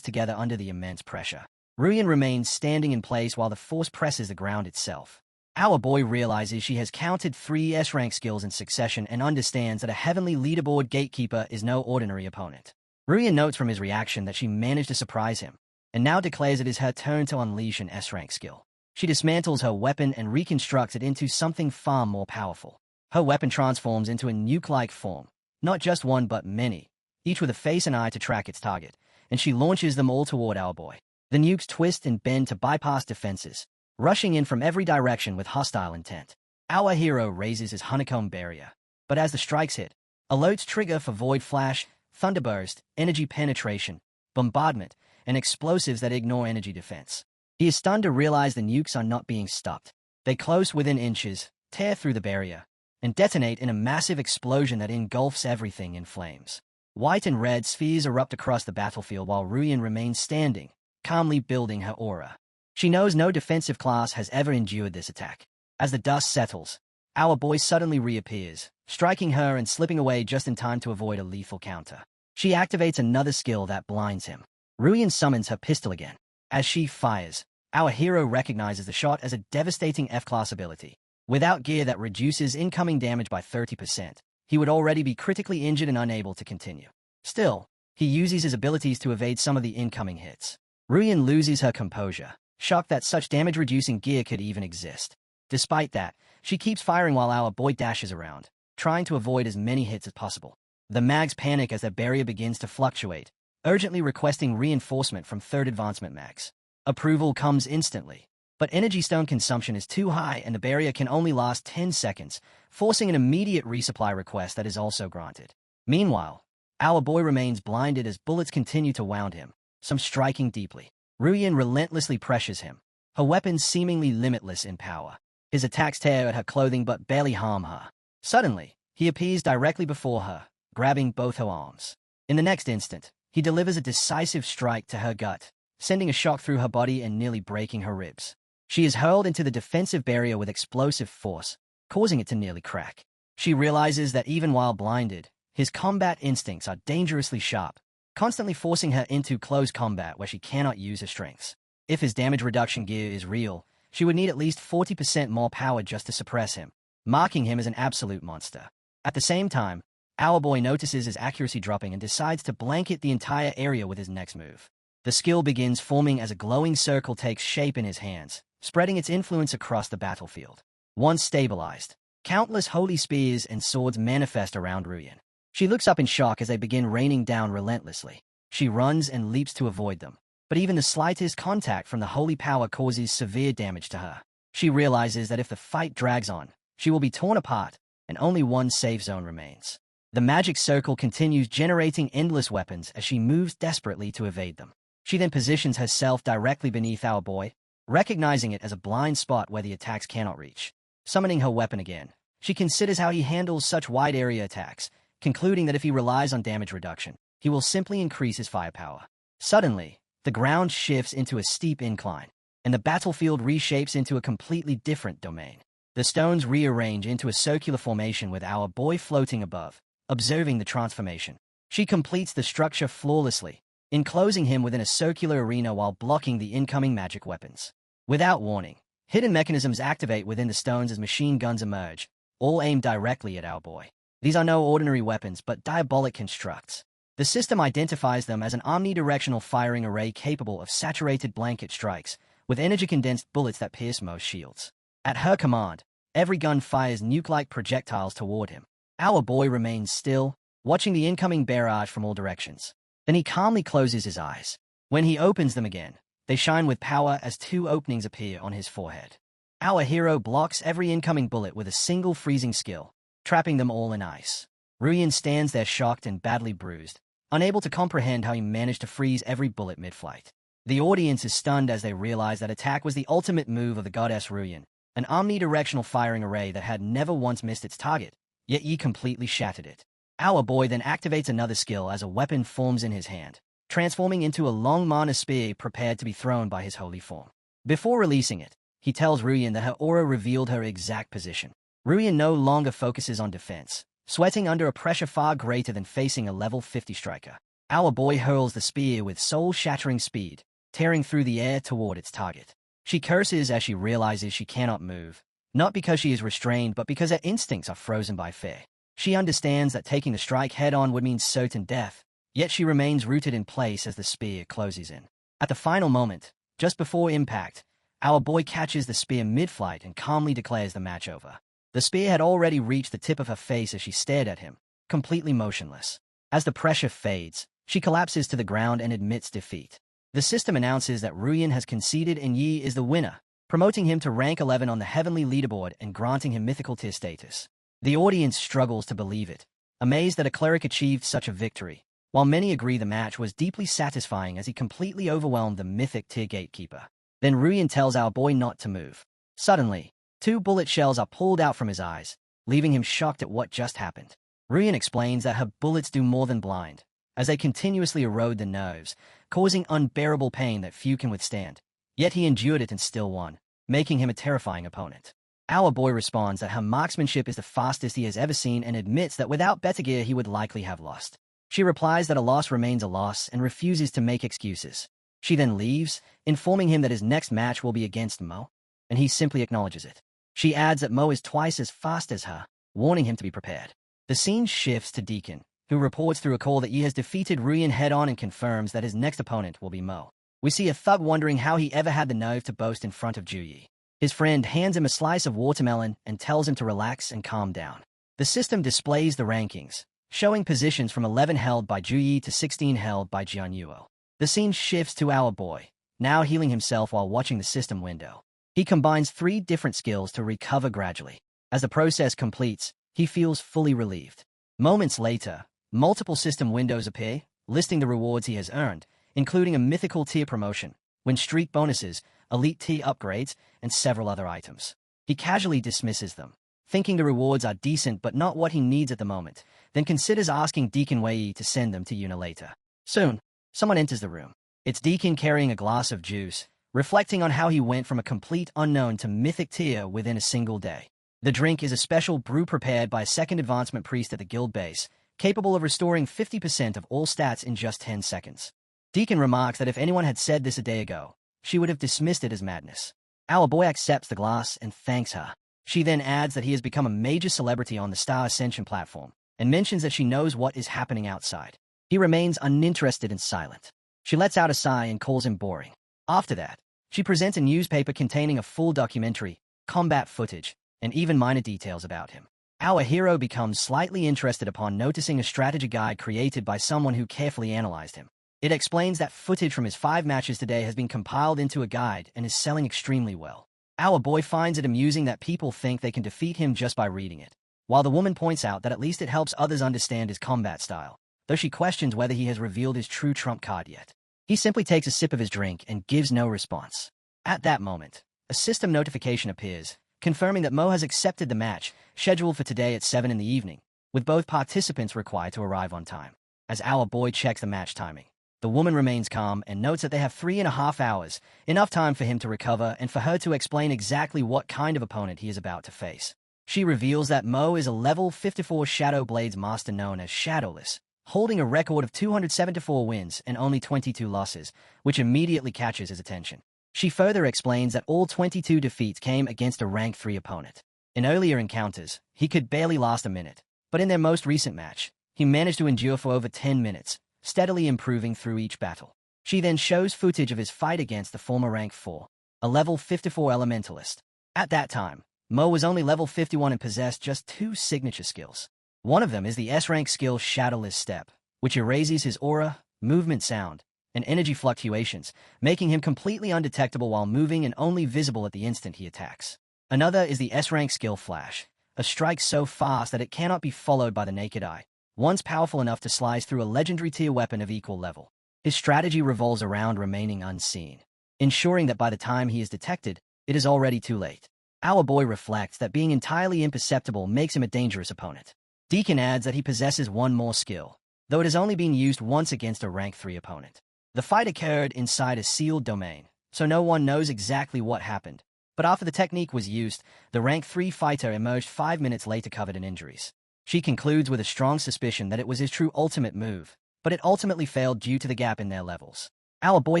together under the immense pressure. Ruyan remains standing in place while the force presses the ground itself. Our boy realizes she has counted 3 S-rank skills in succession and understands that a heavenly leaderboard gatekeeper is no ordinary opponent. Ruyan notes from his reaction that she managed to surprise him, and now declares it is her turn to unleash an S-rank skill. She dismantles her weapon and reconstructs it into something far more powerful. Her weapon transforms into a nuke-like form, not just one but many, each with a face and eye to track its target, and she launches them all toward our boy. The nukes twist and bend to bypass defenses, rushing in from every direction with hostile intent. Our hero raises his honeycomb barrier, but as the strikes hit, alerts trigger for void flash, thunderburst, energy penetration, bombardment, and explosives that ignore energy defense. He is stunned to realize the nukes are not being stopped. They close within inches, tear through the barrier, and detonate in a massive explosion that engulfs everything in flames. White and red spheres erupt across the battlefield while Ruyan remains standing, calmly building her aura. She knows no defensive class has ever endured this attack. As the dust settles, our boy suddenly reappears, striking her and slipping away just in time to avoid a lethal counter. She activates another skill that blinds him. Ruyan summons her pistol again. As she fires, our hero recognizes the shot as a devastating F-class ability. Without gear that reduces incoming damage by 30%, he would already be critically injured and unable to continue. Still, he uses his abilities to evade some of the incoming hits. Ruyan loses her composure, shocked that such damage-reducing gear could even exist. Despite that, she keeps firing while our boy dashes around, trying to avoid as many hits as possible. The mags panic as their barrier begins to fluctuate, urgently requesting reinforcement from 3rd advancement mags. Approval comes instantly, but energy stone consumption is too high and the barrier can only last 10 seconds, forcing an immediate resupply request that is also granted. Meanwhile, our boy remains blinded as bullets continue to wound him, some striking deeply. Ruyan relentlessly pressures him, her weapons seemingly limitless in power. His attacks tear at her clothing but barely harm her. Suddenly, he appears directly before her, grabbing both her arms. In the next instant, he delivers a decisive strike to her gut, sending a shock through her body and nearly breaking her ribs. She is hurled into the defensive barrier with explosive force, causing it to nearly crack. She realizes that even while blinded, his combat instincts are dangerously sharp, constantly forcing her into close combat where she cannot use her strengths. If his damage reduction gear is real, she would need at least 40% more power just to suppress him, marking him as an absolute monster. At the same time, our boy notices his accuracy dropping and decides to blanket the entire area with his next move. The skill begins forming as a glowing circle takes shape in his hands, spreading its influence across the battlefield. Once stabilized, countless holy spears and swords manifest around Ruyan. She looks up in shock as they begin raining down relentlessly. She runs and leaps to avoid them, but even the slightest contact from the holy power causes severe damage to her. She realizes that if the fight drags on, she will be torn apart, and only one safe zone remains. The magic circle continues generating endless weapons as she moves desperately to evade them. She then positions herself directly beneath our boy, recognizing it as a blind spot where the attacks cannot reach. Summoning her weapon again, she considers how he handles such wide area attacks, concluding that if he relies on damage reduction, he will simply increase his firepower. Suddenly, the ground shifts into a steep incline, and the battlefield reshapes into a completely different domain. The stones rearrange into a circular formation with our boy floating above, observing the transformation. She completes the structure flawlessly, enclosing him within a circular arena while blocking the incoming magic weapons. Without warning, hidden mechanisms activate within the stones as machine guns emerge, all aimed directly at our boy. These are no ordinary weapons but diabolic constructs. The system identifies them as an omnidirectional firing array capable of saturated blanket strikes, with energy-condensed bullets that pierce most shields. At her command, every gun fires nuke-like projectiles toward him. Our boy remains still, watching the incoming barrage from all directions. Then he calmly closes his eyes. When he opens them again, they shine with power as two openings appear on his forehead. Our hero blocks every incoming bullet with a single freezing skill, trapping them all in ice. Ruyin stands there shocked and badly bruised, unable to comprehend how he managed to freeze every bullet mid-flight. The audience is stunned as they realize that attack was the ultimate move of the goddess Ruyin, an omnidirectional firing array that had never once missed its target, yet Yi completely shattered it. Our boy then activates another skill as a weapon forms in his hand, transforming into a long mana spear prepared to be thrown by his holy form. Before releasing it, he tells Ruyin that her aura revealed her exact position. Ruyin no longer focuses on defense, sweating under a pressure far greater than facing a level 50 striker. Our boy hurls the spear with soul-shattering speed, tearing through the air toward its target. She curses as she realizes she cannot move, not because she is restrained but because her instincts are frozen by fear. She understands that taking the strike head-on would mean certain death, yet she remains rooted in place as the spear closes in. At the final moment, just before impact, our boy catches the spear mid-flight and calmly declares the match over. The spear had already reached the tip of her face as she stared at him, completely motionless. As the pressure fades, she collapses to the ground and admits defeat. The system announces that Ruyin has conceded and Yi is the winner, promoting him to rank 11 on the heavenly leaderboard and granting him mythical tier status. The audience struggles to believe it, amazed that a cleric achieved such a victory, while many agree the match was deeply satisfying as he completely overwhelmed the mythic tier gatekeeper. Then Ruyin tells our boy not to move. Suddenly, 2 bullet shells are pulled out from his eyes, leaving him shocked at what just happened. Ruyin explains that her bullets do more than blind, as they continuously erode the nerves, causing unbearable pain that few can withstand. Yet he endured it and still won, making him a terrifying opponent. Our boy responds that her marksmanship is the fastest he has ever seen and admits that without better gear he would likely have lost. She replies that a loss remains a loss and refuses to make excuses. She then leaves, informing him that his next match will be against Mo, and he simply acknowledges it. She adds that Mo is twice as fast as her, warning him to be prepared. The scene shifts to Deacon, who reports through a call that he has defeated Ruyin head-on and confirms that his next opponent will be Mo. We see a thug wondering how he ever had the nerve to boast in front of Juyi. His friend hands him a slice of watermelon and tells him to relax and calm down. The system displays the rankings, showing positions from 11 held by Juyi to 16 held by Jianyuo. The scene shifts to our boy, now healing himself while watching the system window. He combines 3 different skills to recover gradually. As the process completes, he feels fully relieved. Moments later, multiple system windows appear, listing the rewards he has earned, including a mythical tier promotion, win streak bonuses, elite tier upgrades, and several other items. He casually dismisses them, thinking the rewards are decent but not what he needs at the moment, then considers asking Deacon Wei to send them to Yuna later. Soon, someone enters the room. It's Deacon carrying a glass of juice, reflecting on how he went from a complete unknown to mythic tier within a single day. The drink is a special brew prepared by a second advancement priest at the guild base, capable of restoring 50% of all stats in just 10 seconds. Deacon remarks that if anyone had said this a day ago, she would have dismissed it as madness. Our boy accepts the glass and thanks her. She then adds that he has become a major celebrity on the Star Ascension platform, and mentions that she knows what is happening outside. He remains uninterested and silent. She lets out a sigh and calls him boring. After that, she presents a newspaper containing a full documentary, combat footage, and even minor details about him. Our hero becomes slightly interested upon noticing a strategy guide created by someone who carefully analyzed him. It explains that footage from his 5 matches today has been compiled into a guide and is selling extremely well. Our boy finds it amusing that people think they can defeat him just by reading it, while the woman points out that at least it helps others understand his combat style, though she questions whether he has revealed his true trump card yet. He simply takes a sip of his drink and gives no response. At that moment, a system notification appears, confirming that Mo has accepted the match, scheduled for today at 7 in the evening, with both participants required to arrive on time. As our boy checks the match timing, the woman remains calm and notes that they have 3.5 hours, enough time for him to recover and for her to explain exactly what kind of opponent he is about to face. She reveals that Mo is a level 54 Shadow Blades master known as Shadowless, holding a record of 274 wins and only 22 losses, which immediately catches his attention. She further explains that all 22 defeats came against a rank 3 opponent. In earlier encounters, he could barely last a minute, but in their most recent match, he managed to endure for over 10 minutes, steadily improving through each battle. She then shows footage of his fight against the former rank 4, a level 54 elementalist. At that time, Mo was only level 51 and possessed just 2 signature skills. One of them is the S-rank skill Shadowless Step, which erases his aura, movement sound, and energy fluctuations, making him completely undetectable while moving and only visible at the instant he attacks. Another is the S-rank skill Flash, a strike so fast that it cannot be followed by the naked eye, once powerful enough to slice through a legendary tier weapon of equal level. His strategy revolves around remaining unseen, ensuring that by the time he is detected, it is already too late. Our boy reflects that being entirely imperceptible makes him a dangerous opponent. Deacon adds that he possesses one more skill, though it has only been used once against a rank 3 opponent. The fight occurred inside a sealed domain, so no one knows exactly what happened, but after the technique was used, the rank 3 fighter emerged 5 minutes later covered in injuries. She concludes with a strong suspicion that it was his true ultimate move, but it ultimately failed due to the gap in their levels. Our boy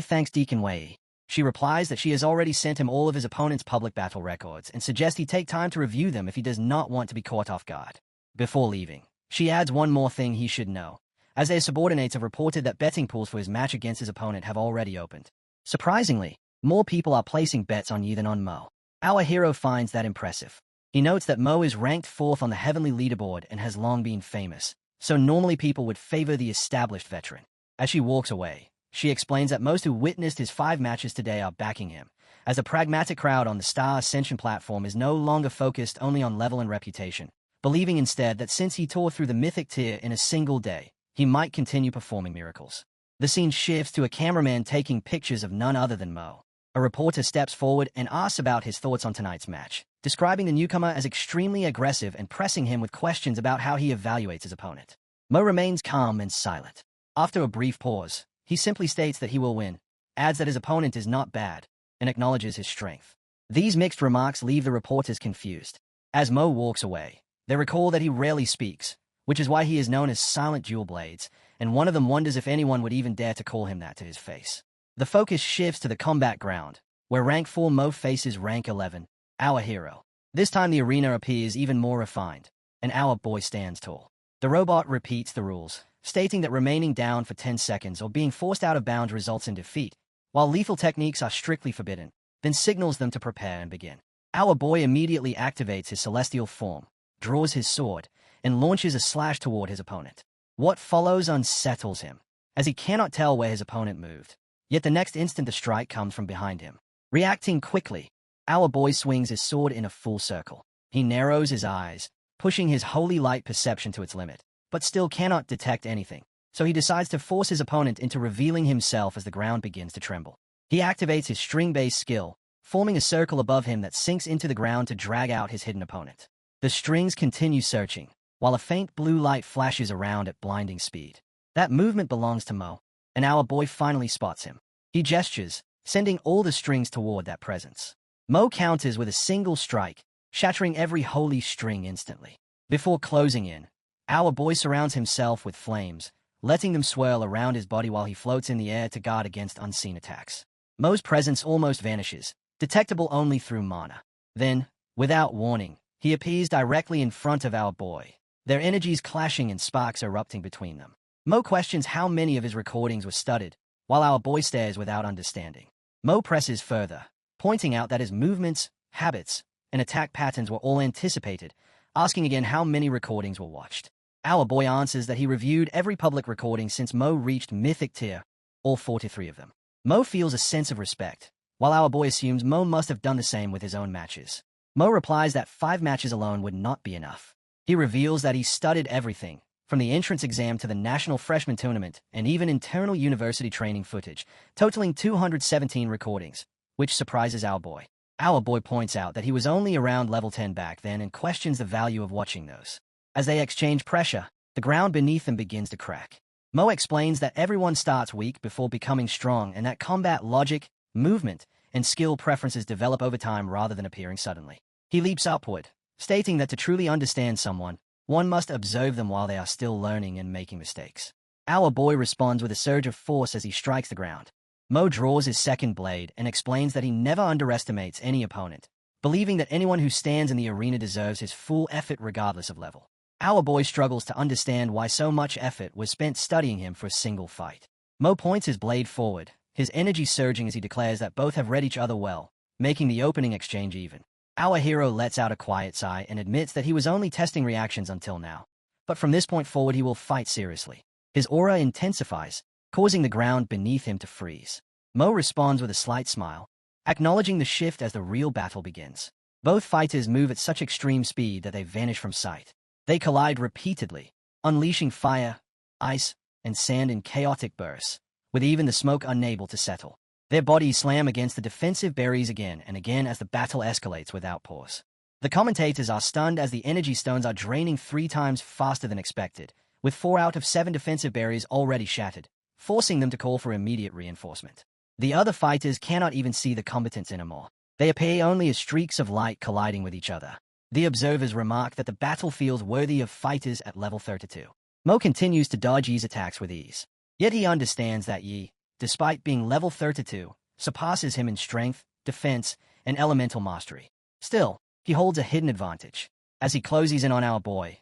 thanks Deacon Wei. She replies that she has already sent him all of his opponent's public battle records and suggests he take time to review them if he does not want to be caught off guard. Before leaving, she adds one more thing he should know, as their subordinates have reported that betting pools for his match against his opponent have already opened. Surprisingly, more people are placing bets on you than on Mo. Our hero finds that impressive. He notes that Mo is ranked 4th on the heavenly leaderboard and has long been famous, so normally people would favor the established veteran. As she walks away, she explains that most who witnessed his 5 matches today are backing him, as the pragmatic crowd on the Star Ascension platform is no longer focused only on level and reputation, believing instead that since he tore through the mythic tier in a single day, he might continue performing miracles. The scene shifts to a cameraman taking pictures of none other than Mo. A reporter steps forward and asks about his thoughts on tonight's match, describing the newcomer as extremely aggressive and pressing him with questions about how he evaluates his opponent. Mo remains calm and silent. After a brief pause, he simply states that he will win, adds that his opponent is not bad, and acknowledges his strength. These mixed remarks leave the reporters confused. As Mo walks away, they recall that he rarely speaks, which is why he is known as Silent Jewel Blades, and one of them wonders if anyone would even dare to call him that to his face. The focus shifts to the combat ground, where rank 4 Mo faces rank 11, our hero. This time the arena appears even more refined, and our boy stands tall. The robot repeats the rules, stating that remaining down for 10 seconds or being forced out of bounds results in defeat, while lethal techniques are strictly forbidden, then signals them to prepare and begin. Our boy immediately activates his celestial form, draws his sword, and launches a slash toward his opponent. What follows unsettles him, as he cannot tell where his opponent moved. Yet the next instant the strike comes from behind him. Reacting quickly, our boy swings his sword in a full circle. He narrows his eyes, pushing his holy light perception to its limit, but still cannot detect anything, so he decides to force his opponent into revealing himself as the ground begins to tremble. He activates his string-based skill, forming a circle above him that sinks into the ground to drag out his hidden opponent. The strings continue searching, while a faint blue light flashes around at blinding speed. That movement belongs to Mo, and our boy finally spots him. He gestures, sending all the strings toward that presence. Mo counters with a single strike, shattering every holy string instantly. Before closing in, our boy surrounds himself with flames, letting them swirl around his body while he floats in the air to guard against unseen attacks. Mo's presence almost vanishes, detectable only through mana. Then, without warning, he appears directly in front of our boy, their energies clashing and sparks erupting between them. Mo questions how many of his recordings were studied, while our boy stares without understanding. Mo presses further, pointing out that his movements, habits, and attack patterns were all anticipated, asking again how many recordings were watched. Our boy answers that he reviewed every public recording since Mo reached Mythic Tier, all 43 of them. Mo feels a sense of respect, while our boy assumes Mo must have done the same with his own matches. Mo replies that 5 matches alone would not be enough. He reveals that he studied everything, from the entrance exam to the National Freshman Tournament and even internal university training footage, totaling 217 recordings, which surprises our boy. Our boy points out that he was only around level 10 back then and questions the value of watching those. As they exchange pressure, the ground beneath them begins to crack. Mo explains that everyone starts weak before becoming strong and that combat logic, movement, and skill preferences develop over time rather than appearing suddenly. He leaps upward, stating that to truly understand someone, one must observe them while they are still learning and making mistakes. Our boy responds with a surge of force as he strikes the ground. Mo draws his second blade and explains that he never underestimates any opponent, believing that anyone who stands in the arena deserves his full effort regardless of level. Our boy struggles to understand why so much effort was spent studying him for a single fight. Mo points his blade forward, his energy surging as he declares that both have read each other well, making the opening exchange even. Our hero lets out a quiet sigh and admits that he was only testing reactions until now. But from this point forward he will fight seriously. His aura intensifies, causing the ground beneath him to freeze. Mo responds with a slight smile, acknowledging the shift as the real battle begins. Both fighters move at such extreme speed that they vanish from sight. They collide repeatedly, unleashing fire, ice, and sand in chaotic bursts, with even the smoke unable to settle. Their bodies slam against the defensive barriers again and again as the battle escalates without pause. The commentators are stunned as the energy stones are draining 3 times faster than expected, with 4 out of 7 defensive barriers already shattered, forcing them to call for immediate reinforcement. The other fighters cannot even see the combatants anymore. They appear only as streaks of light colliding with each other. The observers remark that the battle feels worthy of fighters at level 32. Mo continues to dodge Yi's attacks with ease. Yet he understands that Yi, despite being level 32, surpasses him in strength, defense, and elemental mastery. Still, he holds a hidden advantage. As he closes in on our boy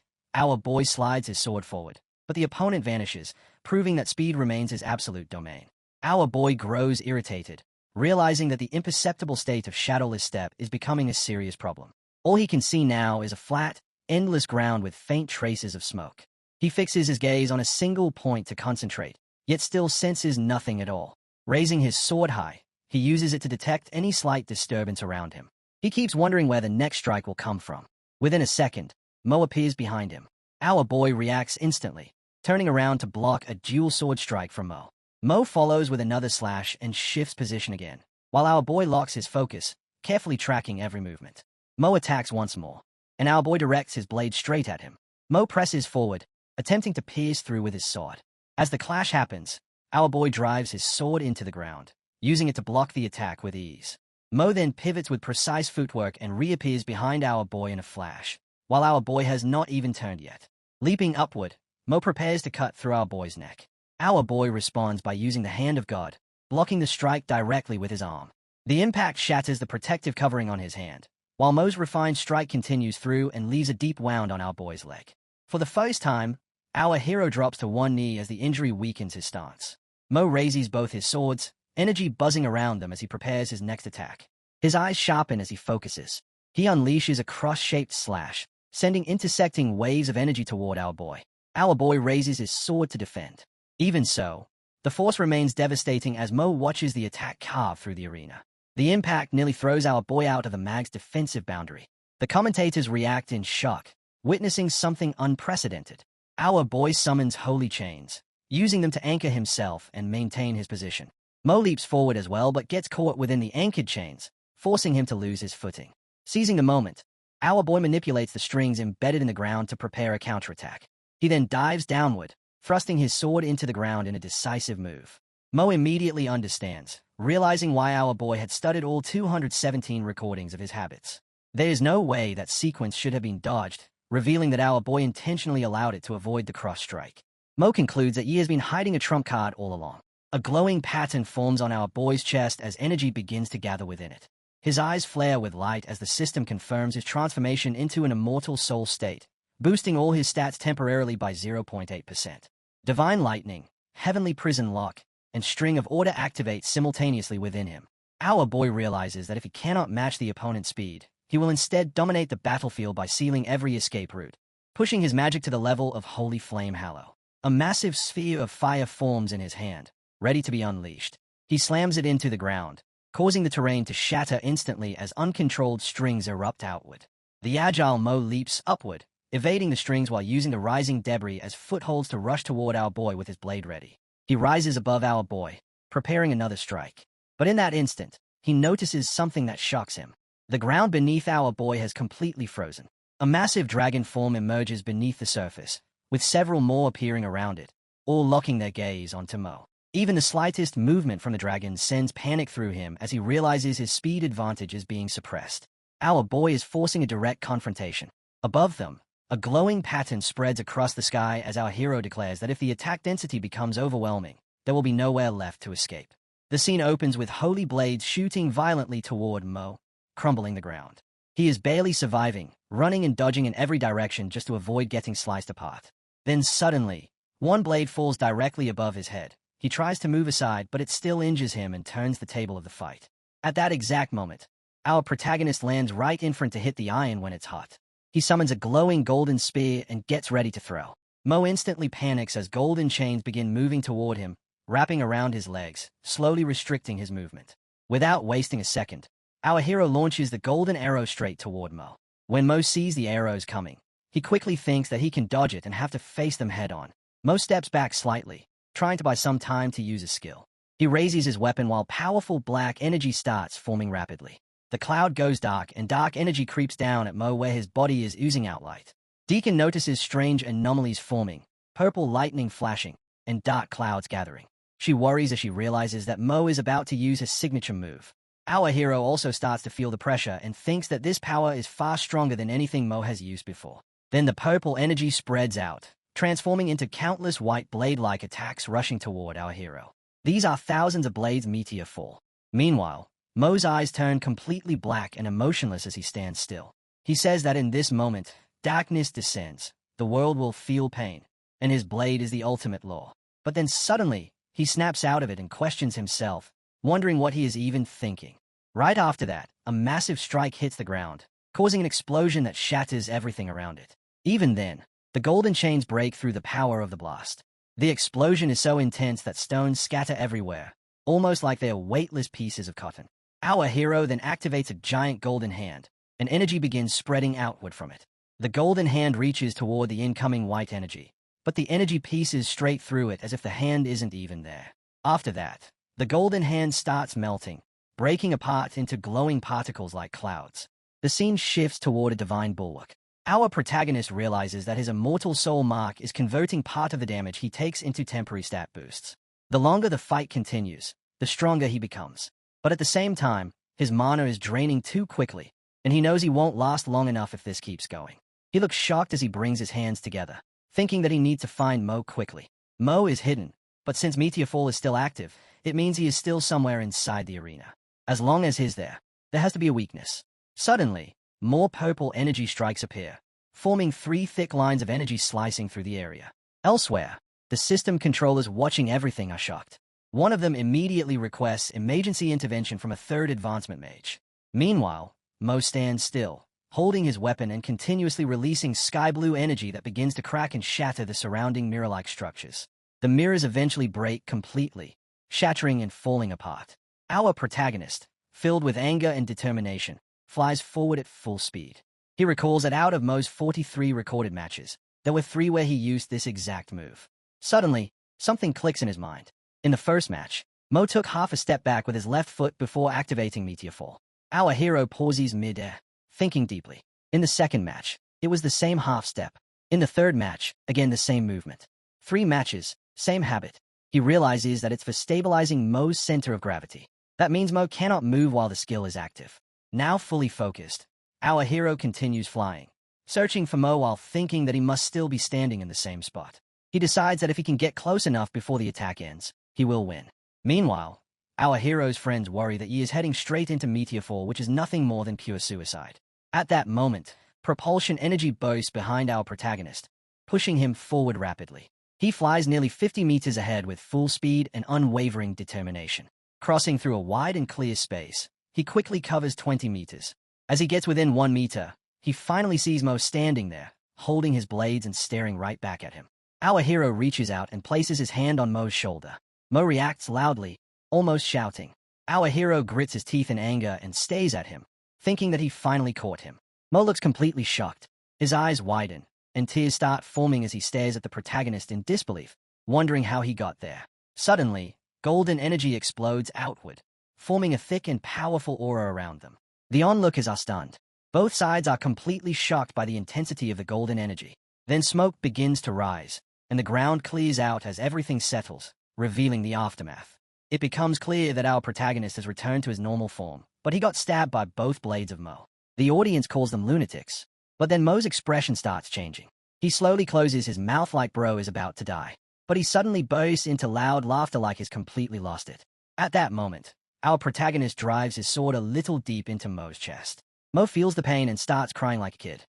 slides his sword forward, but the opponent vanishes, proving that speed remains his absolute domain. Our boy grows irritated, realizing that the imperceptible state of shadowless step is becoming a serious problem. All he can see now is a flat, endless ground with faint traces of smoke. He fixes his gaze on a single point to concentrate, yet still senses nothing at all. Raising his sword high, he uses it to detect any slight disturbance around him. He keeps wondering where the next strike will come from. Within a second, Mo appears behind him. Our boy reacts instantly, turning around to block a dual sword strike from Mo. Mo follows with another slash and shifts position again, while our boy locks his focus, carefully tracking every movement. Mo attacks once more, and our boy directs his blade straight at him. Mo presses forward, attempting to pierce through with his sword. As the clash happens, our boy drives his sword into the ground, using it to block the attack with ease. Mo then pivots with precise footwork and reappears behind our boy in a flash, while our boy has not even turned yet. Leaping upward, Mo prepares to cut through our boy's neck. Our boy responds by using the Hand of God, blocking the strike directly with his arm. The impact shatters the protective covering on his hand, while Mo's refined strike continues through and leaves a deep wound on our boy's leg. For the first time, our hero drops to one knee as the injury weakens his stance. Mo raises both his swords, energy buzzing around them as he prepares his next attack. His eyes sharpen as he focuses. He unleashes a cross-shaped slash, sending intersecting waves of energy toward our boy. Our boy raises his sword to defend. Even so, the force remains devastating as Mo watches the attack carve through the arena. The impact nearly throws our boy out of the mag's defensive boundary. The commentators react in shock, witnessing something unprecedented. Our boy summons holy chains, using them to anchor himself and maintain his position. Mo leaps forward as well but gets caught within the anchored chains, forcing him to lose his footing. Seizing the moment, our boy manipulates the strings embedded in the ground to prepare a counterattack. He then dives downward, thrusting his sword into the ground in a decisive move. Mo immediately understands, realizing why our boy had studied all 217 recordings of his habits. There is no way that sequence should have been dodged, revealing that our boy intentionally allowed it to avoid the cross-strike. Mo concludes that Yi has been hiding a trump card all along. A glowing pattern forms on our boy's chest as energy begins to gather within it. His eyes flare with light as the system confirms his transformation into an immortal soul state, boosting all his stats temporarily by 0.8%. Divine Lightning, Heavenly Prison Lock, and String of Order activate simultaneously within him. Our boy realizes that if he cannot match the opponent's speed, he will instead dominate the battlefield by sealing every escape route, pushing his magic to the level of Holy Flame Hallow. A massive sphere of fire forms in his hand, ready to be unleashed. He slams it into the ground, causing the terrain to shatter instantly as uncontrolled strings erupt outward. The agile Mo leaps upward, evading the strings while using the rising debris as footholds to rush toward our boy with his blade ready. He rises above our boy, preparing another strike. But in that instant, he notices something that shocks him. The ground beneath our boy has completely frozen. A massive dragon form emerges beneath the surface, with several more appearing around it, all locking their gaze onto Mo. Even the slightest movement from the dragon sends panic through him as he realizes his speed advantage is being suppressed. Our boy is forcing a direct confrontation. Above them, a glowing pattern spreads across the sky as our hero declares that if the attack density becomes overwhelming, there will be nowhere left to escape. The scene opens with holy blades shooting violently toward Mo, crumbling the ground. He is barely surviving, running and dodging in every direction just to avoid getting sliced apart. Then suddenly, one blade falls directly above his head. He tries to move aside, but it still injures him and turns the table of the fight. At that exact moment, our protagonist lands right in front to hit the iron when it's hot. He summons a glowing golden spear and gets ready to throw. Mo instantly panics as golden chains begin moving toward him, wrapping around his legs, slowly restricting his movement. Without wasting a second, our hero launches the golden arrow straight toward Mo. When Mo sees the arrows coming, he quickly thinks that he can dodge it and have to face them head-on. Mo steps back slightly, trying to buy some time to use his skill. He raises his weapon while powerful black energy starts forming rapidly. The cloud goes dark and dark energy creeps down at Mo where his body is oozing out light. Deacon notices strange anomalies forming, purple lightning flashing, and dark clouds gathering. She worries as she realizes that Mo is about to use his signature move. Our hero also starts to feel the pressure and thinks that this power is far stronger than anything Mo has used before. Then the purple energy spreads out, transforming into countless white blade-like attacks rushing toward our hero. These are thousands of blades meteor fall. Meanwhile, Mo's eyes turn completely black and emotionless as he stands still. He says that in this moment, darkness descends, the world will feel pain, and his blade is the ultimate law. But then suddenly, he snaps out of it and questions himself, wondering what he is even thinking. Right after that, a massive strike hits the ground, causing an explosion that shatters everything around it. Even then, the golden chains break through the power of the blast. The explosion is so intense that stones scatter everywhere, almost like they are weightless pieces of cotton. Our hero then activates a giant golden hand, and energy begins spreading outward from it. The golden hand reaches toward the incoming white energy, but the energy pieces straight through it as if the hand isn't even there. After that, the golden hand starts melting, breaking apart into glowing particles like clouds. The scene shifts toward a divine bulwark. Our protagonist realizes that his immortal soul mark is converting part of the damage he takes into temporary stat boosts. The longer the fight continues, the stronger he becomes. But at the same time, his mana is draining too quickly, and he knows he won't last long enough if this keeps going. He looks shocked as he brings his hands together, thinking that he needs to find Mo quickly. Mo is hidden, but since Meteor Fall is still active, it means he is still somewhere inside the arena. As long as he's there, there has to be a weakness. Suddenly, more purple energy strikes appear, forming 3 thick lines of energy slicing through the area. Elsewhere, the system controllers watching everything are shocked. One of them immediately requests emergency intervention from a third advancement mage. Meanwhile, Mo stands still, holding his weapon and continuously releasing sky-blue energy that begins to crack and shatter the surrounding mirror-like structures. The mirrors eventually break completely, shattering and falling apart. Our protagonist, filled with anger and determination, flies forward at full speed. He recalls that out of Mo's 43 recorded matches, there were 3 where he used this exact move. Suddenly, something clicks in his mind. In the first match, Mo took half a step back with his left foot before activating Meteor Fall. Our hero pauses mid-air, thinking deeply. In the second match, it was the same half step. In the third match, again the same movement. 3 matches, same habit. He realizes that it's for stabilizing Mo's center of gravity. That means Mo cannot move while the skill is active. Now fully focused, our hero continues flying, searching for Mo while thinking that he must still be standing in the same spot. He decides that if he can get close enough before the attack ends, he will win. Meanwhile, our hero's friends worry that he is heading straight into Meteor Fall, which is nothing more than pure suicide. At that moment, propulsion energy bursts behind our protagonist, pushing him forward rapidly. He flies nearly 50 meters ahead with full speed and unwavering determination. Crossing through a wide and clear space, he quickly covers 20 meters. As he gets within 1 meter, he finally sees Mo standing there, holding his blades and staring right back at him. Our hero reaches out and places his hand on Mo's shoulder. Mo reacts loudly, almost shouting. Our hero grits his teeth in anger and stares at him, thinking that he finally caught him. Mo looks completely shocked. His eyes widen, and tears start forming as he stares at the protagonist in disbelief, wondering how he got there. Suddenly, golden energy explodes outward, forming a thick and powerful aura around them. The onlookers are stunned. Both sides are completely shocked by the intensity of the golden energy. Then smoke begins to rise, and the ground clears out as everything settles, revealing the aftermath. It becomes clear that our protagonist has returned to his normal form, but he got stabbed by both blades of Mo. The audience calls them lunatics, but then Mo's expression starts changing. He slowly closes his mouth like bro is about to die, but he suddenly bursts into loud laughter like he's completely lost it. At that moment, our protagonist drives his sword a little deep into Mo's chest. Mo feels the pain and starts crying like a kid.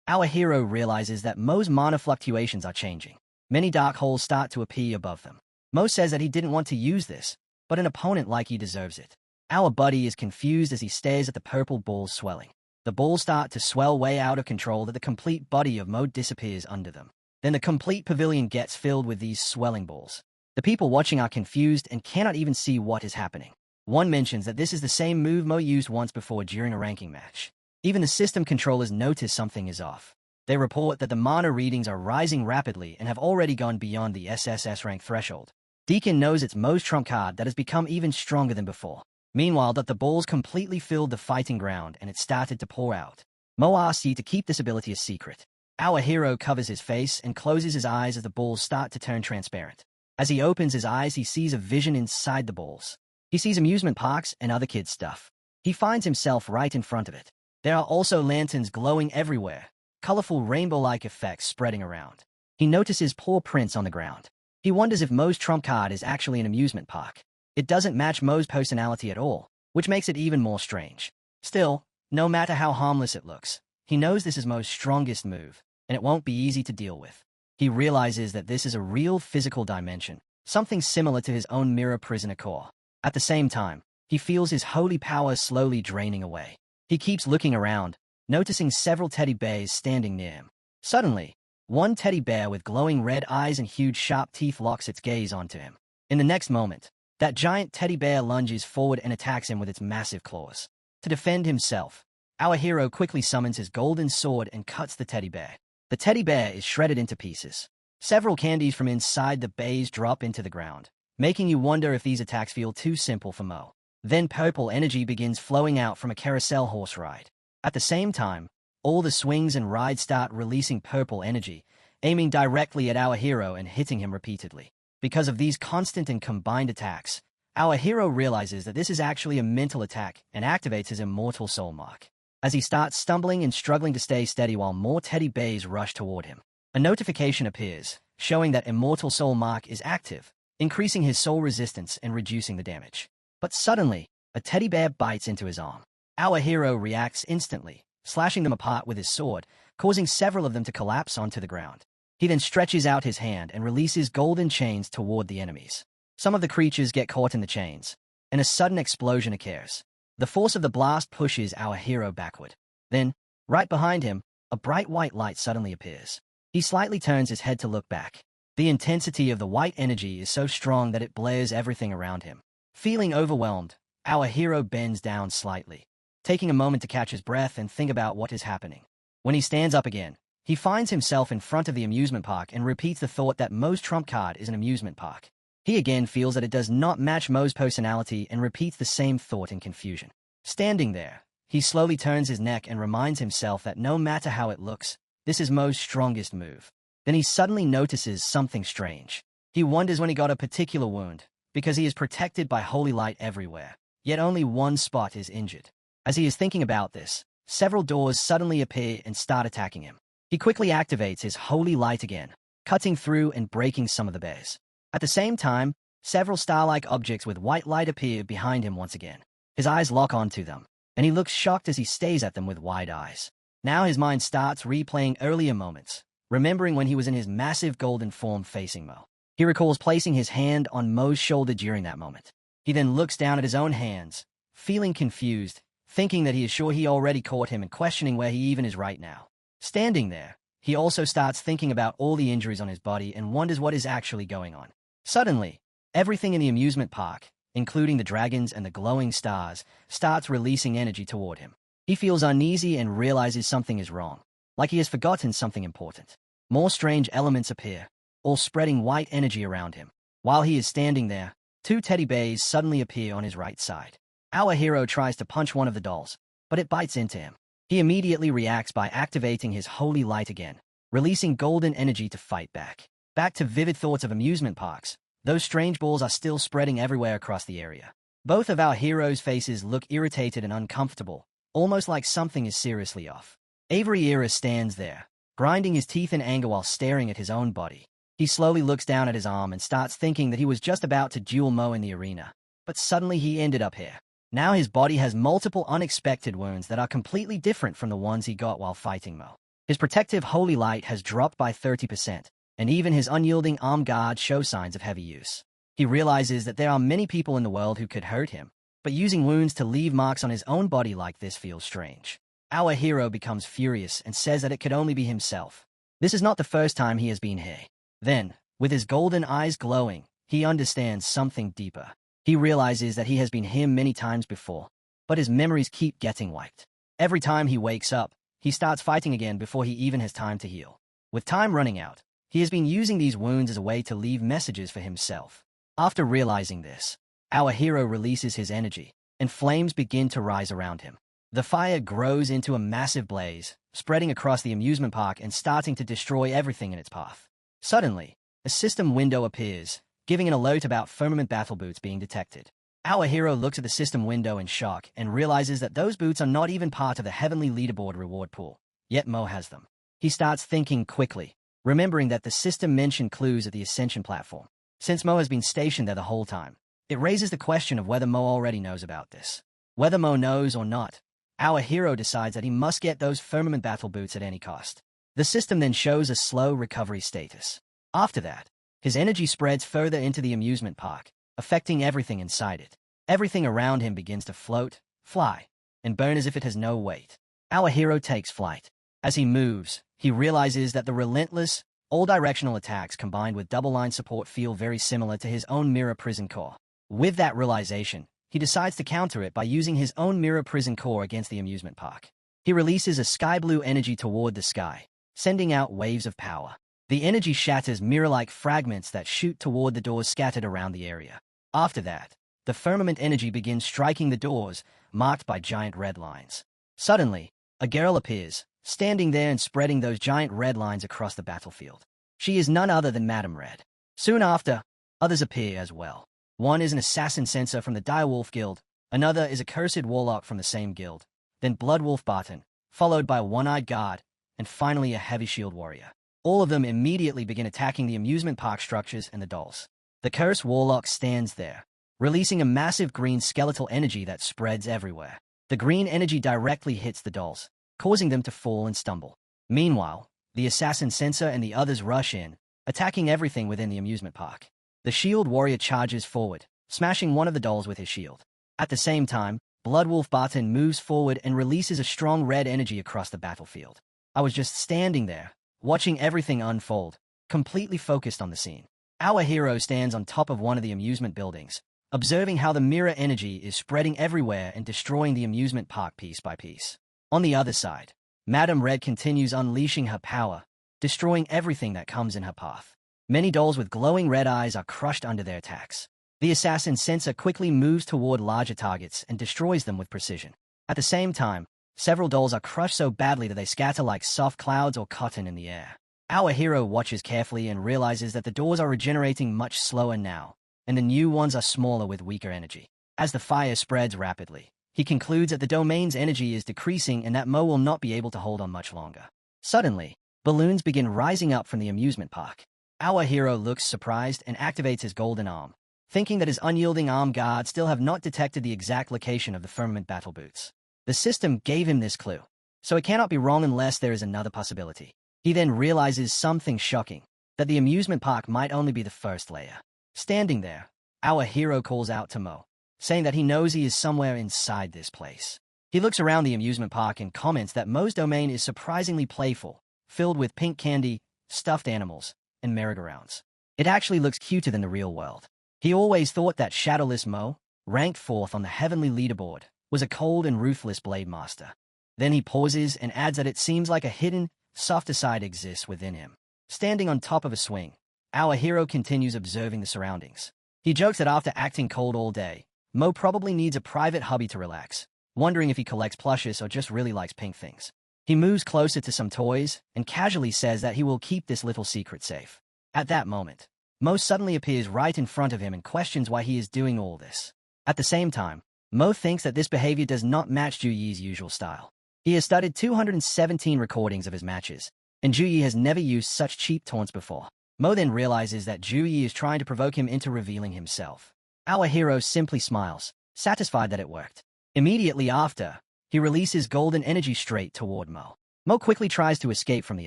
Our hero realizes that Mo's mana fluctuations are changing. Many dark holes start to appear above them. Mo says that he didn't want to use this, but an opponent like he deserves it. Our buddy is confused as he stares at the purple balls swelling. The balls start to swell way out of control that the complete body of Mo disappears under them. Then the complete pavilion gets filled with these swelling balls. The people watching are confused and cannot even see what is happening. One mentions that this is the same move Mo used once before during a ranking match. Even the system controllers notice something is off. They report that the mana readings are rising rapidly and have already gone beyond the SSS rank threshold. Deacon knows it's Mo's trump card that has become even stronger than before. Meanwhile, that the balls completely filled the fighting ground and it started to pour out. Mo asks you to keep this ability a secret. Our hero covers his face and closes his eyes as the balls start to turn transparent. As he opens his eyes, he sees a vision inside the balls. He sees amusement parks and other kids' stuff. He finds himself right in front of it. There are also lanterns glowing everywhere, colorful rainbow-like effects spreading around. He notices paw prints on the ground. He wonders if Mo's trump card is actually an amusement park. It doesn't match Mo's personality at all, which makes it even more strange. Still, no matter how harmless it looks, he knows this is Mo's strongest move, and it won't be easy to deal with. He realizes that this is a real physical dimension, something similar to his own mirror prisoner core. At the same time, he feels his holy power slowly draining away. He keeps looking around, noticing several teddy bears standing near him. Suddenly, one teddy bear with glowing red eyes and huge sharp teeth locks its gaze onto him. In the next moment, that giant teddy bear lunges forward and attacks him with its massive claws. To defend himself, our hero quickly summons his golden sword and cuts the teddy bear. The teddy bear is shredded into pieces. Several candies from inside the bears drop into the ground, making you wonder if these attacks feel too simple for Mo. Then purple energy begins flowing out from a carousel horse ride. At the same time, all the swings and rides start releasing purple energy, aiming directly at our hero and hitting him repeatedly. Because of these constant and combined attacks, our hero realizes that this is actually a mental attack and activates his immortal soul mark. As he starts stumbling and struggling to stay steady while more teddy bears rush toward him, a notification appears, showing that immortal soul mark is active, increasing his soul resistance and reducing the damage. But suddenly, a teddy bear bites into his arm. Our hero reacts instantly, slashing them apart with his sword, causing several of them to collapse onto the ground. He then stretches out his hand and releases golden chains toward the enemies. Some of the creatures get caught in the chains, and a sudden explosion occurs. The force of the blast pushes our hero backward. Then, right behind him, a bright white light suddenly appears. He slightly turns his head to look back. The intensity of the white energy is so strong that it blares everything around him. Feeling overwhelmed, our hero bends down slightly, taking a moment to catch his breath and think about what is happening. When he stands up again, he finds himself in front of the amusement park and repeats the thought that Mo's trump card is an amusement park. He again feels that it does not match Mo's personality and repeats the same thought in confusion. Standing there, he slowly turns his neck and reminds himself that no matter how it looks, this is Mo's strongest move. Then he suddenly notices something strange. He wonders when he got a particular wound, because he is protected by holy light everywhere, yet only one spot is injured. As he is thinking about this, several doors suddenly appear and start attacking him. He quickly activates his holy light again, cutting through and breaking some of the bears. At the same time, several star-like objects with white light appear behind him once again. His eyes lock onto them, and he looks shocked as he stares at them with wide eyes. Now his mind starts replaying earlier moments, remembering when he was in his massive golden form facing Mo. He recalls placing his hand on Mo's shoulder during that moment. He then looks down at his own hands, feeling confused, thinking that he is sure he already caught him and questioning where he even is right now. Standing there, he also starts thinking about all the injuries on his body and wonders what is actually going on. Suddenly, everything in the amusement park, including the dragons and the glowing stars, starts releasing energy toward him. He feels uneasy and realizes something is wrong, like he has forgotten something important. More strange elements appear, all spreading white energy around him. While he is standing there, two teddy bears suddenly appear on his right side. Our hero tries to punch one of the dolls, but it bites into him. He immediately reacts by activating his holy light again, releasing golden energy to fight back. Back to vivid thoughts of amusement parks, those strange balls are still spreading everywhere across the area. Both of our heroes' faces look irritated and uncomfortable, almost like something is seriously off. Avery Era stands there, grinding his teeth in anger while staring at his own body. He slowly looks down at his arm and starts thinking that he was just about to duel Mo in the arena, but suddenly he ended up here. Now his body has multiple unexpected wounds that are completely different from the ones he got while fighting Mo. His protective holy light has dropped by 30%, and even his unyielding arm guard show signs of heavy use. He realizes that there are many people in the world who could hurt him, but using wounds to leave marks on his own body like this feels strange. Our hero becomes furious and says that it could only be himself. This is not the first time he has been here. Then, with his golden eyes glowing, he understands something deeper. He realizes that he has been him many times before, but his memories keep getting wiped. Every time he wakes up, he starts fighting again before he even has time to heal. With time running out, he has been using these wounds as a way to leave messages for himself. After realizing this, our hero releases his energy, and flames begin to rise around him. The fire grows into a massive blaze, spreading across the amusement park and starting to destroy everything in its path. Suddenly, a system window appears, giving an alert about firmament battle boots being detected. Our hero looks at the system window in shock and realizes that those boots are not even part of the heavenly leaderboard reward pool, yet Mo has them. He starts thinking quickly, remembering that the system mentioned clues at the Ascension platform. Since Mo has been stationed there the whole time, it raises the question of whether Mo already knows about this. Whether Mo knows or not, our hero decides that he must get those firmament battle boots at any cost. The system then shows a slow recovery status. After that, his energy spreads further into the amusement park, affecting everything inside it. Everything around him begins to float, fly, and burn as if it has no weight. Our hero takes flight. As he moves, he realizes that the relentless, all-directional attacks combined with double-line support feel very similar to his own mirror prison core. With that realization, he decides to counter it by using his own mirror prison core against the amusement park. He releases a sky-blue energy toward the sky, sending out waves of power. The energy shatters mirror-like fragments that shoot toward the doors scattered around the area. After that, the firmament energy begins striking the doors, marked by giant red lines. Suddenly, a girl appears, standing there and spreading those giant red lines across the battlefield. She is none other than Madame Red. Soon after, others appear as well. One is an assassin censor from the Direwolf Guild, another is a cursed warlock from the same guild, then Bloodwolf Barton, followed by a one-eyed guard, and finally a heavy shield warrior. All of them immediately begin attacking the amusement park structures and the dolls. The cursed warlock stands there, releasing a massive green skeletal energy that spreads everywhere. The green energy directly hits the dolls, causing them to fall and stumble. Meanwhile, the assassin censor and the others rush in, attacking everything within the amusement park. The shield warrior charges forward, smashing one of the dolls with his shield. At the same time, Bloodwolf Barton moves forward and releases a strong red energy across the battlefield. I was just standing there, watching everything unfold, completely focused on the scene. Our hero stands on top of one of the amusement buildings, observing how the mirror energy is spreading everywhere and destroying the amusement park piece by piece. On the other side, Madame Red continues unleashing her power, destroying everything that comes in her path. Many dolls with glowing red eyes are crushed under their attacks. The assassin censor quickly moves toward larger targets and destroys them with precision. At the same time, several dolls are crushed so badly that they scatter like soft clouds or cotton in the air. Our hero watches carefully and realizes that the doors are regenerating much slower now, and the new ones are smaller with weaker energy. As the fire spreads rapidly, he concludes that the domain's energy is decreasing and that Mo will not be able to hold on much longer. Suddenly, balloons begin rising up from the amusement park. Our hero looks surprised and activates his golden arm, thinking that his unyielding arm guards still have not detected the exact location of the firmament battle boots. The system gave him this clue, so it cannot be wrong unless there is another possibility. He then realizes something shocking, that the amusement park might only be the first layer. Standing there, our hero calls out to Mo, saying that he knows he is somewhere inside this place. He looks around the amusement park and comments that Mo's domain is surprisingly playful, filled with pink candy, stuffed animals, and merry-go-rounds. It actually looks cuter than the real world. He always thought that Shadowless Mo, ranked 4th on the heavenly leaderboard, was a cold and ruthless blade master. Then he pauses and adds that it seems like a hidden, softer side exists within him. Standing on top of a swing, our hero continues observing the surroundings. He jokes that after acting cold all day, Mo probably needs a private hobby to relax, wondering if he collects plushes or just really likes pink things. He moves closer to some toys and casually says that he will keep this little secret safe. At that moment, Mo suddenly appears right in front of him and questions why he is doing all this. At the same time, Mo thinks that this behavior does not match Ju Yi's usual style. He has studied 217 recordings of his matches, and Ju Yi has never used such cheap taunts before. Mo then realizes that Ju Yi is trying to provoke him into revealing himself. Our hero simply smiles, satisfied that it worked. Immediately after, he releases golden energy straight toward Mo. Mo quickly tries to escape from the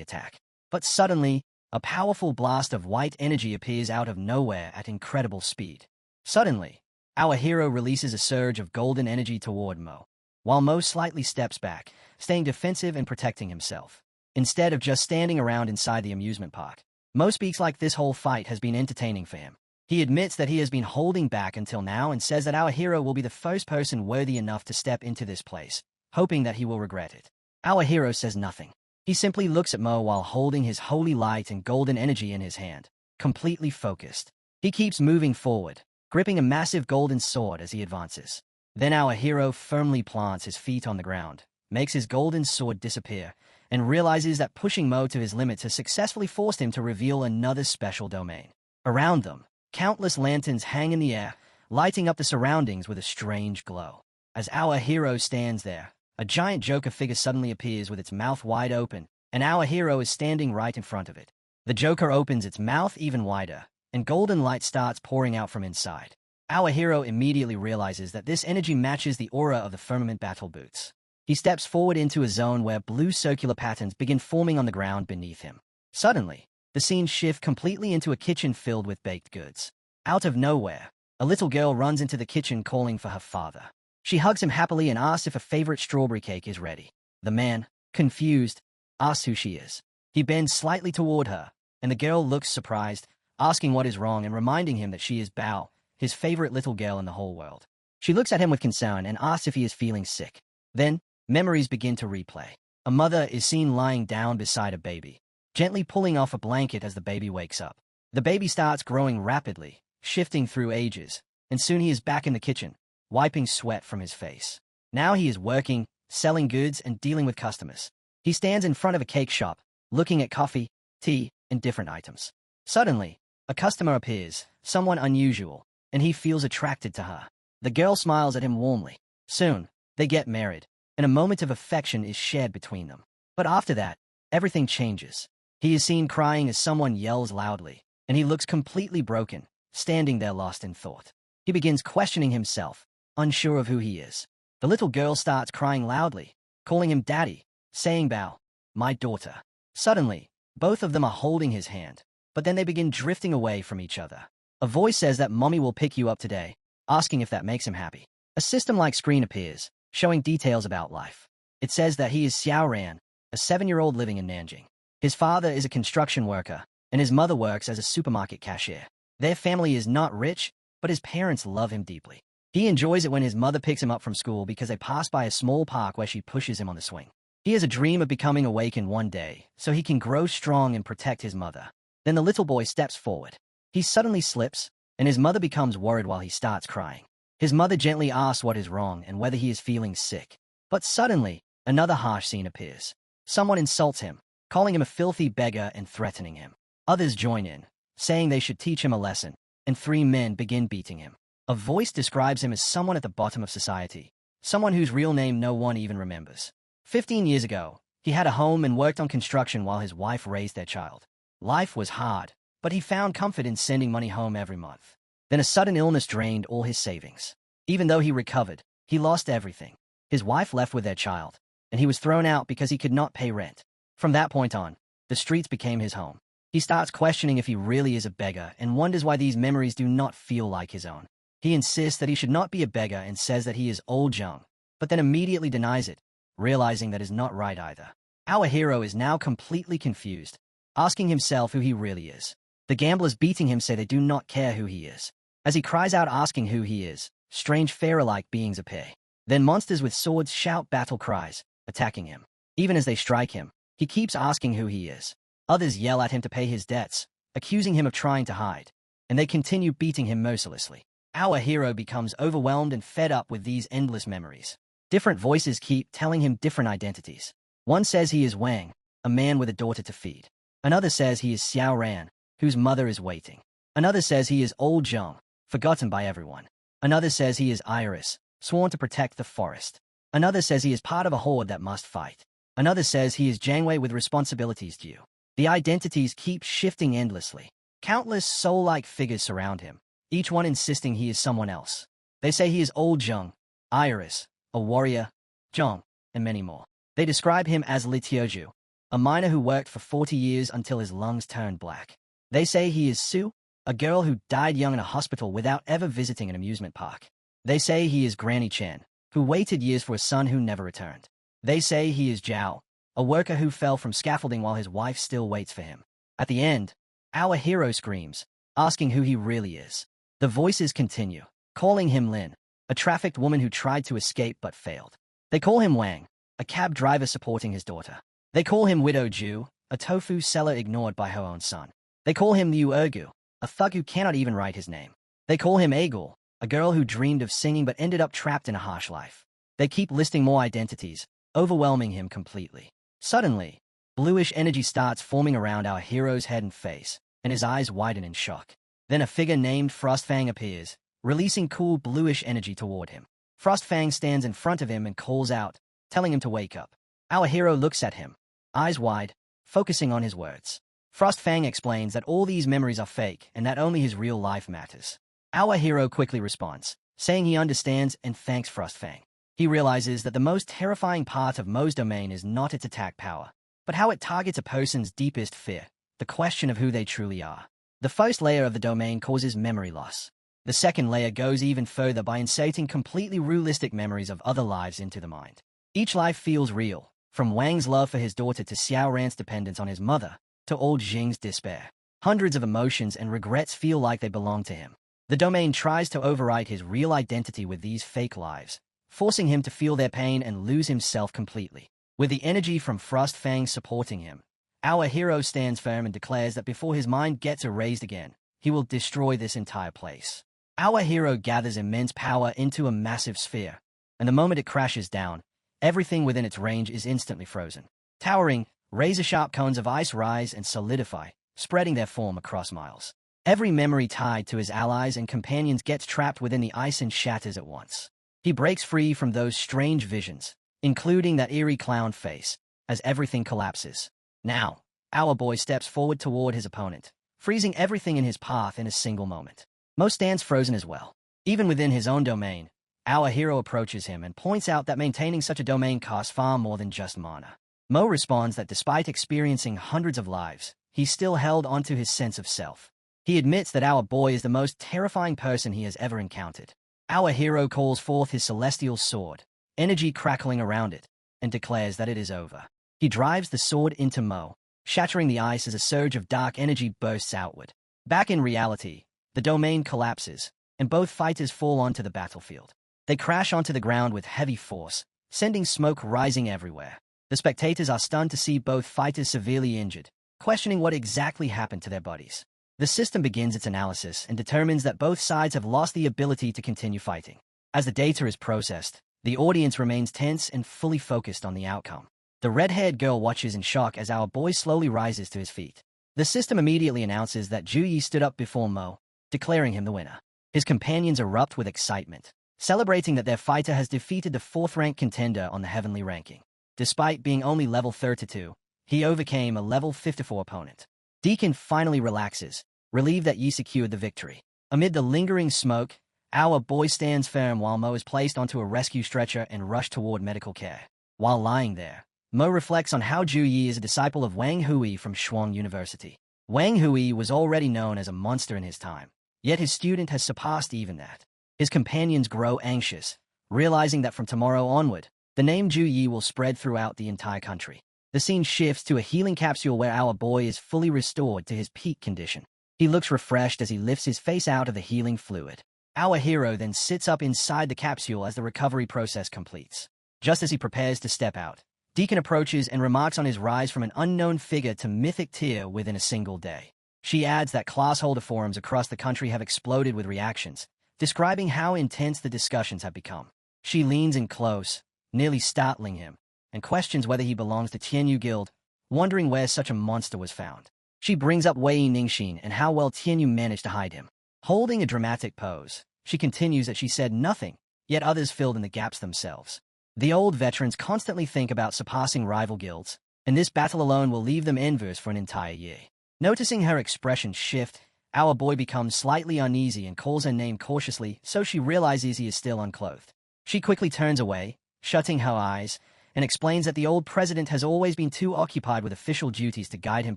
attack, but suddenly, a powerful blast of white energy appears out of nowhere at incredible speed. Suddenly, our hero releases a surge of golden energy toward Mo, while Mo slightly steps back, staying defensive and protecting himself. Instead of just standing around inside the amusement park, Mo speaks like this whole fight has been entertaining for him. He admits that he has been holding back until now and says that our hero will be the first person worthy enough to step into this place, hoping that he will regret it. Our hero says nothing. He simply looks at Mo while holding his holy light and golden energy in his hand, completely focused. He keeps moving forward, gripping a massive golden sword as he advances. Then our hero firmly plants his feet on the ground, makes his golden sword disappear, and realizes that pushing Mo to his limits has successfully forced him to reveal another special domain. Around them, countless lanterns hang in the air, lighting up the surroundings with a strange glow. As our hero stands there, a giant Joker figure suddenly appears with its mouth wide open, and our hero is standing right in front of it. The Joker opens its mouth even wider, and golden light starts pouring out from inside. Our hero immediately realizes that this energy matches the aura of the firmament battle boots. He steps forward into a zone where blue circular patterns begin forming on the ground beneath him. Suddenly, the scene shifts completely into a kitchen filled with baked goods. Out of nowhere, a little girl runs into the kitchen calling for her father. She hugs him happily and asks if a favorite strawberry cake is ready. The man, confused, asks who she is. He bends slightly toward her, and the girl looks surprised, asking what is wrong and reminding him that she is Bao, his favorite little girl in the whole world. She looks at him with concern and asks if he is feeling sick. Then, memories begin to replay. A mother is seen lying down beside a baby, gently pulling off a blanket as the baby wakes up. The baby starts growing rapidly, shifting through ages, and soon he is back in the kitchen, wiping sweat from his face. Now he is working, selling goods, and dealing with customers. He stands in front of a cake shop, looking at coffee, tea, and different items. Suddenly, a customer appears, someone unusual, and he feels attracted to her. The girl smiles at him warmly. Soon, they get married, and a moment of affection is shared between them. But after that, everything changes. He is seen crying as someone yells loudly, and he looks completely broken, standing there lost in thought. He begins questioning himself, unsure of who he is. The little girl starts crying loudly, calling him daddy, saying Bao, my daughter. Suddenly, both of them are holding his hand, but then they begin drifting away from each other. A voice says that mommy will pick you up today, asking if that makes him happy. A system-like screen appears, showing details about life. It says that he is Xiao Ran, a 7-year-old living in Nanjing. His father is a construction worker, and his mother works as a supermarket cashier. Their family is not rich, but his parents love him deeply. He enjoys it when his mother picks him up from school because they pass by a small park where she pushes him on the swing. He has a dream of becoming awakened one day, so he can grow strong and protect his mother. Then the little boy steps forward. He suddenly slips, and his mother becomes worried while he starts crying. His mother gently asks what is wrong and whether he is feeling sick. But suddenly, another harsh scene appears. Someone insults him, calling him a filthy beggar and threatening him. Others join in, saying they should teach him a lesson, and 3 men begin beating him. A voice describes him as someone at the bottom of society, someone whose real name no one even remembers. 15 years ago, he had a home and worked on construction while his wife raised their child. Life was hard, but he found comfort in sending money home every month. Then a sudden illness drained all his savings. Even though he recovered, he lost everything. His wife left with their child, and he was thrown out because he could not pay rent. From that point on, the streets became his home. He starts questioning if he really is a beggar and wonders why these memories do not feel like his own. He insists that he should not be a beggar and says that he is old Zhang, but then immediately denies it, realizing that is not right either. Our hero is now completely confused, asking himself who he really is. The gamblers beating him say they do not care who he is. As he cries out asking who he is, strange pharaoh-like beings appear. Then monsters with swords shout battle cries, attacking him. Even as they strike him, he keeps asking who he is. Others yell at him to pay his debts, accusing him of trying to hide, and they continue beating him mercilessly. Our hero becomes overwhelmed and fed up with these endless memories. Different voices keep telling him different identities. One says he is Wang, a man with a daughter to feed. Another says he is Xiao Ran, whose mother is waiting. Another says he is old Zhang, forgotten by everyone. Another says he is Iris, sworn to protect the forest. Another says he is part of a horde that must fight. Another says he is Jiangwei with responsibilities due. The identities keep shifting endlessly. Countless soul-like figures surround him, each one insisting he is someone else. They say he is old Zheng, Iris, a warrior, Zheng, and many more. They describe him as Li Tiozhu, a miner who worked for 40 years until his lungs turned black. They say he is Su, a girl who died young in a hospital without ever visiting an amusement park. They say he is Granny Chen, who waited years for a son who never returned. They say he is Zhao, a worker who fell from scaffolding while his wife still waits for him. At the end, our hero screams, asking who he really is. The voices continue, calling him Lin, a trafficked woman who tried to escape but failed. They call him Wang, a cab driver supporting his daughter. They call him Widow Ju, a tofu seller ignored by her own son. They call him Liu Ergu, a thug who cannot even write his name. They call him Agul, a girl who dreamed of singing but ended up trapped in a harsh life. They keep listing more identities, overwhelming him completely. Suddenly, bluish energy starts forming around our hero's head and face, and his eyes widen in shock. Then a figure named Frostfang appears, releasing cool bluish energy toward him. Frostfang stands in front of him and calls out, telling him to wake up. Our hero looks at him, eyes wide, focusing on his words. Frostfang explains that all these memories are fake and that only his real life matters. Our hero quickly responds, saying he understands and thanks Frostfang. He realizes that the most terrifying part of Mo's domain is not its attack power, but how it targets a person's deepest fear, the question of who they truly are. The first layer of the domain causes memory loss. The second layer goes even further by inserting completely realistic memories of other lives into the mind. Each life feels real, from Wang's love for his daughter to Xiao Ran's dependence on his mother, to old Jing's despair. Hundreds of emotions and regrets feel like they belong to him. The domain tries to overwrite his real identity with these fake lives, forcing him to feel their pain and lose himself completely. With the energy from Frostfang supporting him, our hero stands firm and declares that before his mind gets erased again, he will destroy this entire place. Our hero gathers immense power into a massive sphere, and the moment it crashes down, everything within its range is instantly frozen. Towering, razor-sharp cones of ice rise and solidify, spreading their form across miles. Every memory tied to his allies and companions gets trapped within the ice and shatters at once. He breaks free from those strange visions, including that eerie clown face, as everything collapses. Now, our boy steps forward toward his opponent, freezing everything in his path in a single moment. Mo stands frozen as well. Even within his own domain, our hero approaches him and points out that maintaining such a domain costs far more than just mana. Mo responds that despite experiencing hundreds of lives, he still held onto his sense of self. He admits that our boy is the most terrifying person he has ever encountered. Our hero calls forth his celestial sword, energy crackling around it, and declares that it is over. He drives the sword into Mo, shattering the ice as a surge of dark energy bursts outward. Back in reality, the domain collapses, and both fighters fall onto the battlefield. They crash onto the ground with heavy force, sending smoke rising everywhere. The spectators are stunned to see both fighters severely injured, questioning what exactly happened to their bodies. The system begins its analysis and determines that both sides have lost the ability to continue fighting. As the data is processed, the audience remains tense and fully focused on the outcome. The red-haired girl watches in shock as our boy slowly rises to his feet. The system immediately announces that Ju Yi stood up before Mo, declaring him the winner. His companions erupt with excitement, celebrating that their fighter has defeated the 4th-ranked contender on the heavenly ranking. Despite being only level 32, he overcame a level 54 opponent. Deacon finally relaxes, relieved that Yi secured the victory. Amid the lingering smoke, our boy stands firm while Mo is placed onto a rescue stretcher and rushed toward medical care. While lying there, Mo reflects on how Ju Yi is a disciple of Wang Hui from Shuang University. Wang Hui was already known as a monster in his time, yet his student has surpassed even that. His companions grow anxious, realizing that from tomorrow onward, the name Ju Yi will spread throughout the entire country. The scene shifts to a healing capsule where our boy is fully restored to his peak condition. He looks refreshed as he lifts his face out of the healing fluid. Our hero then sits up inside the capsule as the recovery process completes. Just as he prepares to step out, Deacon approaches and remarks on his rise from an unknown figure to mythic tier within a single day. She adds that class-holder forums across the country have exploded with reactions, describing how intense the discussions have become. She leans in close, nearly startling him, and questions whether he belongs to Tianyu Guild, wondering where such a monster was found. She brings up Wei Ningxin and how well Tianyu managed to hide him. Holding a dramatic pose, she continues that she said nothing, yet others filled in the gaps themselves. The old veterans constantly think about surpassing rival guilds, and this battle alone will leave them envious for an entire year. Noticing her expression shift, Our boy becomes slightly uneasy and calls her name cautiously, so she realizes he is still unclothed. She quickly turns away, shutting her eyes, and explains that the old president has always been too occupied with official duties to guide him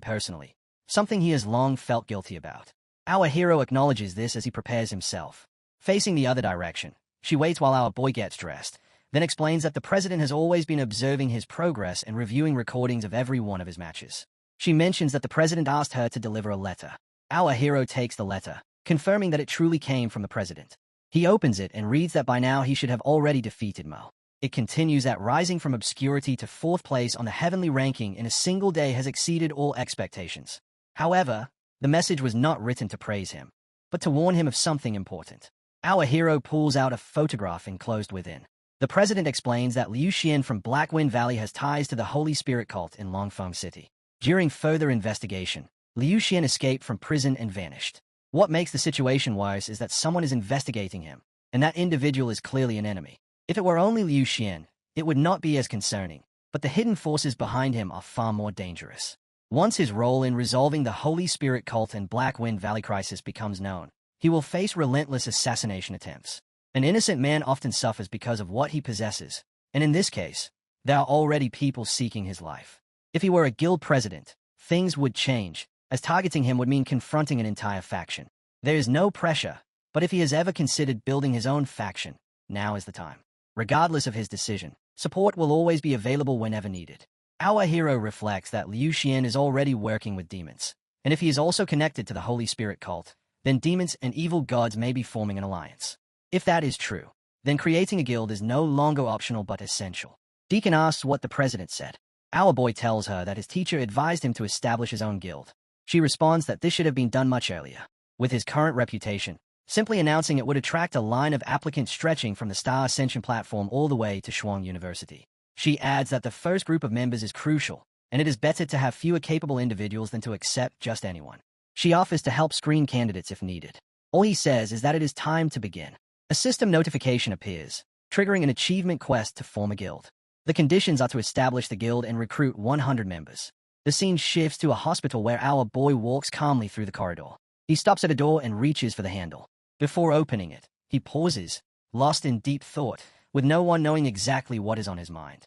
personally, something he has long felt guilty about. Our hero acknowledges this as he prepares himself. Facing the other direction, she waits while our boy gets dressed, then explains that the president has always been observing his progress and reviewing recordings of every one of his matches. She mentions that the president asked her to deliver a letter. Our hero takes the letter, confirming that it truly came from the president. He opens it and reads that by now he should have already defeated Mo. It continues that rising from obscurity to 4th place on the heavenly ranking in a single day has exceeded all expectations. However, the message was not written to praise him, but to warn him of something important. Our hero pulls out a photograph enclosed within. The president explains that Liu Xian from Blackwind Valley has ties to the Holy Spirit cult in Longfeng City. During further investigation, Liu Xian escaped from prison and vanished. What makes the situation worse is that someone is investigating him, and that individual is clearly an enemy. If it were only Liu Xian, it would not be as concerning, but the hidden forces behind him are far more dangerous. Once his role in resolving the Holy Spirit cult and Blackwind Valley crisis becomes known, he will face relentless assassination attempts. An innocent man often suffers because of what he possesses, and in this case, there are already people seeking his life. If he were a guild president, things would change, as targeting him would mean confronting an entire faction. There is no pressure, but if he has ever considered building his own faction, now is the time. Regardless of his decision, support will always be available whenever needed. Our hero reflects that Liu Xian is already working with demons, and if he is also connected to the Holy Spirit cult, then demons and evil gods may be forming an alliance. If that is true, then creating a guild is no longer optional but essential. Deacon asks what the president said. Our boy tells her that his teacher advised him to establish his own guild. She responds that this should have been done much earlier. With his current reputation, simply announcing it would attract a line of applicants stretching from the Star Ascension platform all the way to Shuang University. She adds that the first group of members is crucial, and it is better to have fewer capable individuals than to accept just anyone. She offers to help screen candidates if needed. All he says is that it is time to begin. A system notification appears, triggering an achievement quest to form a guild. The conditions are to establish the guild and recruit 100 members. The scene shifts to a hospital where our boy walks calmly through the corridor. He stops at a door and reaches for the handle. Before opening it, he pauses, lost in deep thought, with no one knowing exactly what is on his mind.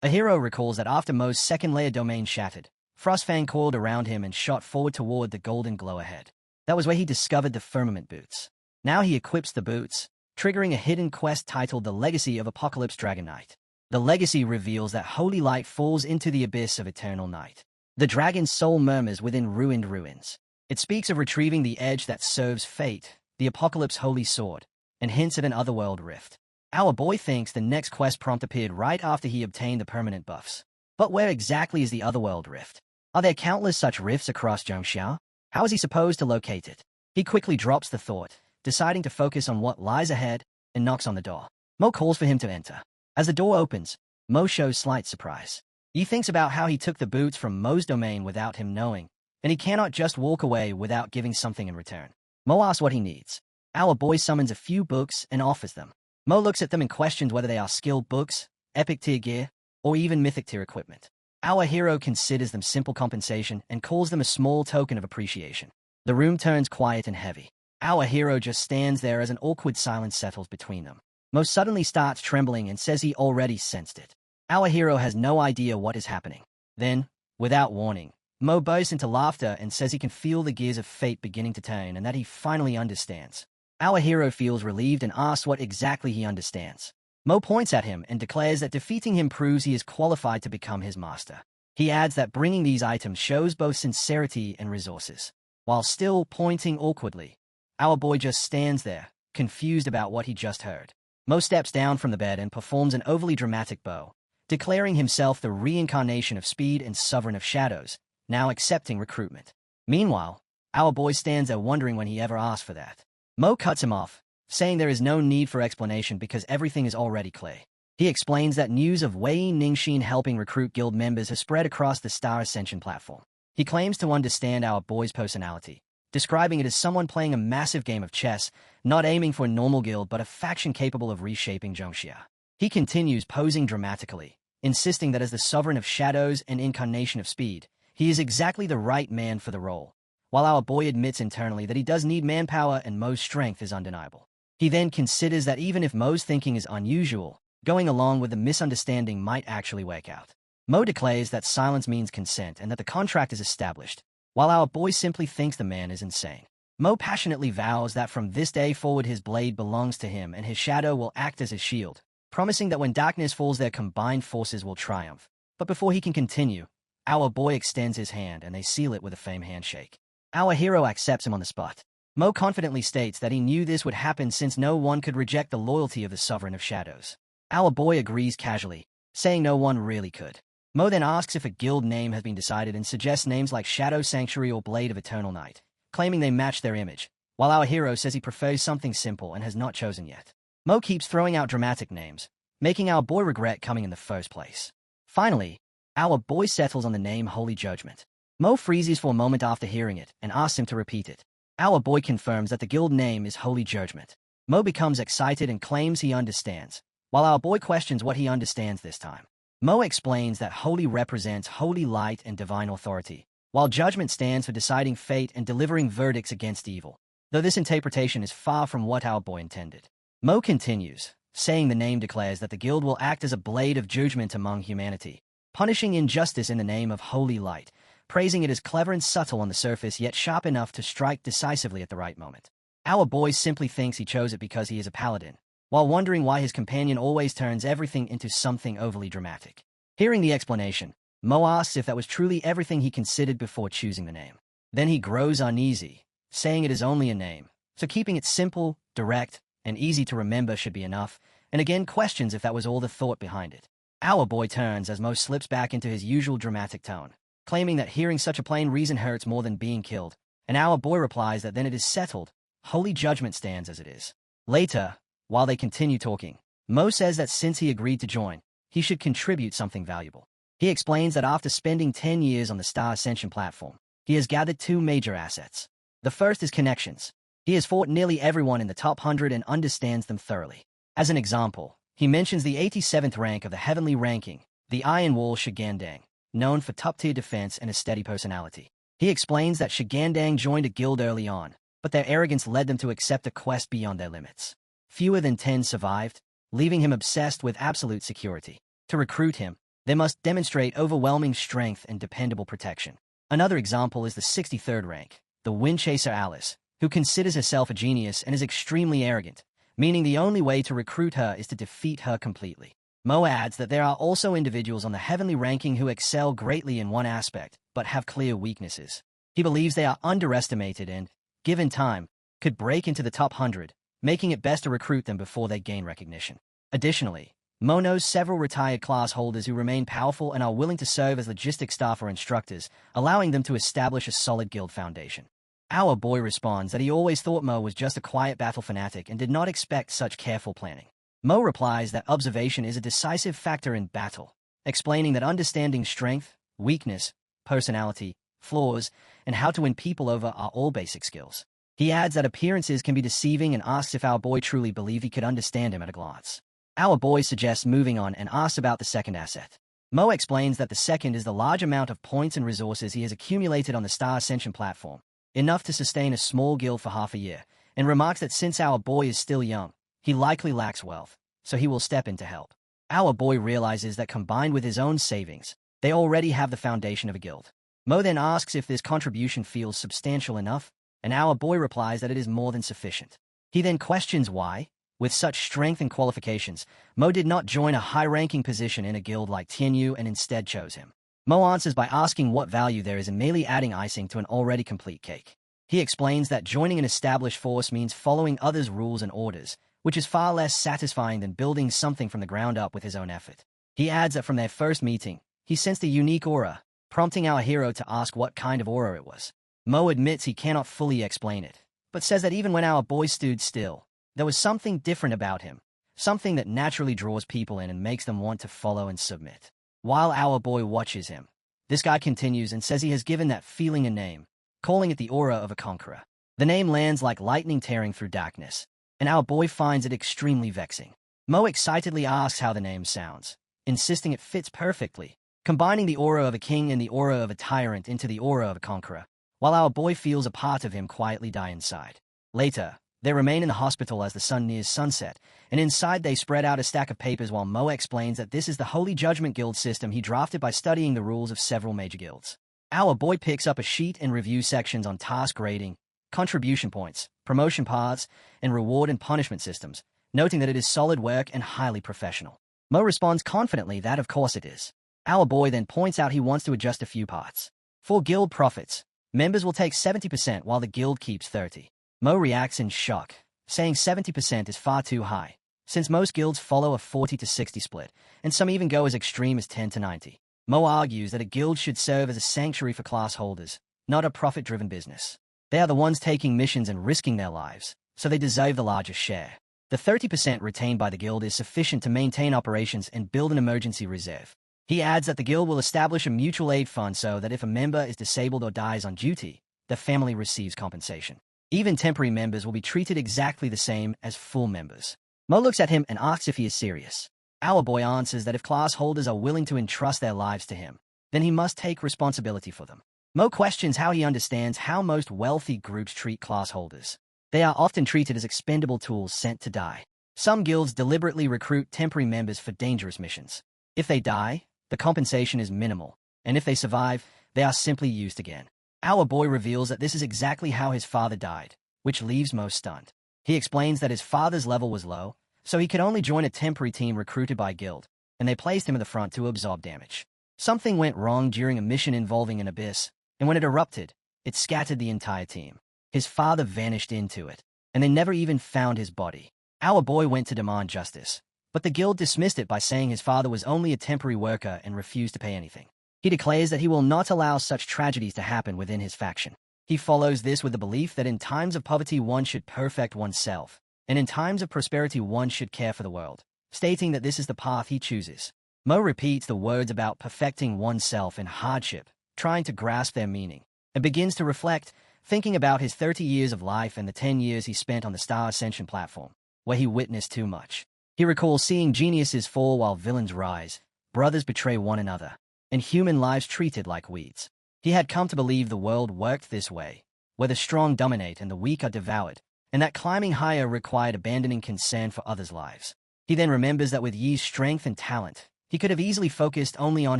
A hero recalls that after Mo's second-layer domain shattered, Frostfang coiled around him and shot forward toward the golden glow ahead. That was where he discovered the firmament boots. Now he equips the boots, triggering a hidden quest titled The Legacy of Apocalypse Dragon Knight. The legacy reveals that holy light falls into the abyss of eternal night. The dragon's soul murmurs within ruined ruins. It speaks of retrieving the edge that serves fate, the Apocalypse Holy Sword, and hints at an otherworld rift. Our boy thinks the next quest prompt appeared right after he obtained the permanent buffs. But where exactly is the otherworld rift? Are there countless such rifts across Zhongxia? How is he supposed to locate it? He quickly drops the thought, deciding to focus on what lies ahead, and knocks on the door. Mo calls for him to enter. As the door opens, Mo shows slight surprise. He thinks about how he took the boots from Mo's domain without him knowing, and he cannot just walk away without giving something in return. Mo asks what he needs. Our boy summons a few books and offers them. Mo looks at them and questions whether they are skilled books, epic tier gear, or even mythic tier equipment. Our hero considers them simple compensation and calls them a small token of appreciation. The room turns quiet and heavy. Our hero just stands there as an awkward silence settles between them. Mo suddenly starts trembling and says he already sensed it. Our hero has no idea what is happening. Then, without warning, Mo bursts into laughter and says he can feel the gears of fate beginning to turn and that he finally understands. Our hero feels relieved and asks what exactly he understands. Mo points at him and declares that defeating him proves he is qualified to become his master. He adds that bringing these items shows both sincerity and resources. While still pointing awkwardly, our boy just stands there, confused about what he just heard. Mo steps down from the bed and performs an overly dramatic bow, declaring himself the reincarnation of speed and sovereign of shadows, now accepting recruitment. Meanwhile, our boy stands there wondering when he ever asked for that. Mo cuts him off, saying there is no need for explanation because everything is already clear. He explains that news of Wei Ningxin helping recruit guild members has spread across the Star Ascension platform. He claims to understand our boy's personality, describing it as someone playing a massive game of chess, not aiming for a normal guild but a faction capable of reshaping Zhongxia. He continues posing dramatically, insisting that as the sovereign of shadows and incarnation of speed, he is exactly the right man for the role, while our boy admits internally that he does need manpower and Mo's strength is undeniable. He then considers that even if Mo's thinking is unusual, going along with the misunderstanding might actually work out. Mo declares that silence means consent and that the contract is established, while our boy simply thinks the man is insane. Mo passionately vows that from this day forward his blade belongs to him and his shadow will act as his shield, promising that when darkness falls their combined forces will triumph. But before he can continue, our boy extends his hand and they seal it with a firm handshake. Our hero accepts him on the spot. Mo confidently states that he knew this would happen since no one could reject the loyalty of the Sovereign of Shadows. Our boy agrees casually, saying no one really could. Mo then asks if a guild name has been decided and suggests names like Shadow Sanctuary or Blade of Eternal Night, claiming they match their image, while our hero says he prefers something simple and has not chosen yet. Mo keeps throwing out dramatic names, making our boy regret coming in the first place. Finally, our boy settles on the name Holy Judgment. Mo freezes for a moment after hearing it and asks him to repeat it. Our boy confirms that the guild name is Holy Judgment. Mo becomes excited and claims he understands, while our boy questions what he understands this time. Mo explains that Holy represents holy light and divine authority, while Judgment stands for deciding fate and delivering verdicts against evil, though this interpretation is far from what our boy intended. Mo continues, saying the name declares that the guild will act as a blade of judgment among humanity, punishing injustice in the name of holy light, praising it as clever and subtle on the surface yet sharp enough to strike decisively at the right moment. Our boy simply thinks he chose it because he is a paladin, while wondering why his companion always turns everything into something overly dramatic. Hearing the explanation, Mo asks if that was truly everything he considered before choosing the name. Then he grows uneasy, saying it is only a name, so keeping it simple, direct, and easy to remember should be enough, and again questions if that was all the thought behind it. Our boy turns as Mo slips back into his usual dramatic tone, claiming that hearing such a plain reason hurts more than being killed, and our boy replies that then it is settled, Holy Judgment stands as it is. Later, while they continue talking, Mo says that since he agreed to join, he should contribute something valuable. He explains that after spending 10 years on the Star Ascension platform, he has gathered two major assets. The first is connections. He has fought nearly everyone in the top 100 and understands them thoroughly. As an example, he mentions the 87th rank of the heavenly ranking, the Iron Wall Shigandang, known for top-tier defense and a steady personality. He explains that Shigandang joined a guild early on, but their arrogance led them to accept a quest beyond their limits. Fewer than 10 survived, leaving him obsessed with absolute security. To recruit him, they must demonstrate overwhelming strength and dependable protection. Another example is the 63rd rank, the Windchaser Alice, who considers herself a genius and is extremely arrogant, meaning the only way to recruit her is to defeat her completely. Mo adds that there are also individuals on the heavenly ranking who excel greatly in one aspect, but have clear weaknesses. He believes they are underestimated and, given time, could break into the top 100, making it best to recruit them before they gain recognition. Additionally, Mo knows several retired class holders who remain powerful and are willing to serve as logistic staff or instructors, allowing them to establish a solid guild foundation. Our boy responds that he always thought Mo was just a quiet battle fanatic and did not expect such careful planning. Mo replies that observation is a decisive factor in battle, explaining that understanding strength, weakness, personality, flaws, and how to win people over are all basic skills. He adds that appearances can be deceiving and asks if our boy truly believed he could understand him at a glance. Our boy suggests moving on and asks about the second asset. Mo explains that the second is the large amount of points and resources he has accumulated on the Star Ascension platform, enough to sustain a small guild for half a year, and remarks that since our boy is still young, he likely lacks wealth, so he will step in to help. Our boy realizes that combined with his own savings, they already have the foundation of a guild. Mo then asks if this contribution feels substantial enough, and our boy replies that it is more than sufficient. He then questions why, with such strength and qualifications, Mo did not join a high-ranking position in a guild like Tianyu and instead chose him. Mo answers by asking what value there is in merely adding icing to an already complete cake. He explains that joining an established force means following others' rules and orders, which is far less satisfying than building something from the ground up with his own effort. He adds that from their first meeting, he sensed a unique aura, prompting our hero to ask what kind of aura it was. Mo admits he cannot fully explain it, but says that even when our boy stood still, there was something different about him, something that naturally draws people in and makes them want to follow and submit. While our boy watches him, this guy continues and says he has given that feeling a name, calling it the aura of a conqueror. The name lands like lightning tearing through darkness, and our boy finds it extremely vexing. Mo excitedly asks how the name sounds, insisting it fits perfectly, combining the aura of a king and the aura of a tyrant into the aura of a conqueror, while our boy feels a part of him quietly die inside. Later, they remain in the hospital as the sun nears sunset, and inside they spread out a stack of papers while Moa explains that this is the Holy Judgment Guild system he drafted by studying the rules of several major guilds. Our boy picks up a sheet and reviews sections on task rating, contribution points, promotion paths, and reward and punishment systems, noting that it is solid work and highly professional. Mo responds confidently that of course it is. Our boy then points out he wants to adjust a few parts. For guild profits, members will take 70% while the guild keeps 30%. Mo reacts in shock, saying 70% is far too high, since most guilds follow a 40 to 60 split, and some even go as extreme as 10 to 90. Mo argues that a guild should serve as a sanctuary for class holders, not a profit-driven business. They are the ones taking missions and risking their lives, so they deserve the largest share. The 30% retained by the guild is sufficient to maintain operations and build an emergency reserve. He adds that the guild will establish a mutual aid fund so that if a member is disabled or dies on duty, the family receives compensation. Even temporary members will be treated exactly the same as full members. Mo looks at him and asks if he is serious. Our boy answers that if class holders are willing to entrust their lives to him, then he must take responsibility for them. Mo questions how he understands how most wealthy groups treat class holders. They are often treated as expendable tools sent to die. Some guilds deliberately recruit temporary members for dangerous missions. If they die, the compensation is minimal, and if they survive, they are simply used again. Our boy reveals that this is exactly how his father died, which leaves Mo stunned. He explains that his father's level was low, so he could only join a temporary team recruited by guild, and they placed him in the front to absorb damage. Something went wrong during a mission involving an abyss, and when it erupted, it scattered the entire team. His father vanished into it, and they never even found his body. Our boy went to demand justice, but the guild dismissed it by saying his father was only a temporary worker and refused to pay anything. He declares that he will not allow such tragedies to happen within his faction. He follows this with the belief that in times of poverty one should perfect oneself, and in times of prosperity one should care for the world, stating that this is the path he chooses. Mo repeats the words about perfecting oneself in hardship, trying to grasp their meaning, and begins to reflect, thinking about his 30 years of life and the 10 years he spent on the Star Ascension platform, where he witnessed too much. He recalls seeing geniuses fall while villains rise, brothers betray one another, and human lives treated like weeds. He had come to believe the world worked this way, where the strong dominate and the weak are devoured, and that climbing higher required abandoning concern for others' lives. He then remembers that with Yi's strength and talent, he could have easily focused only on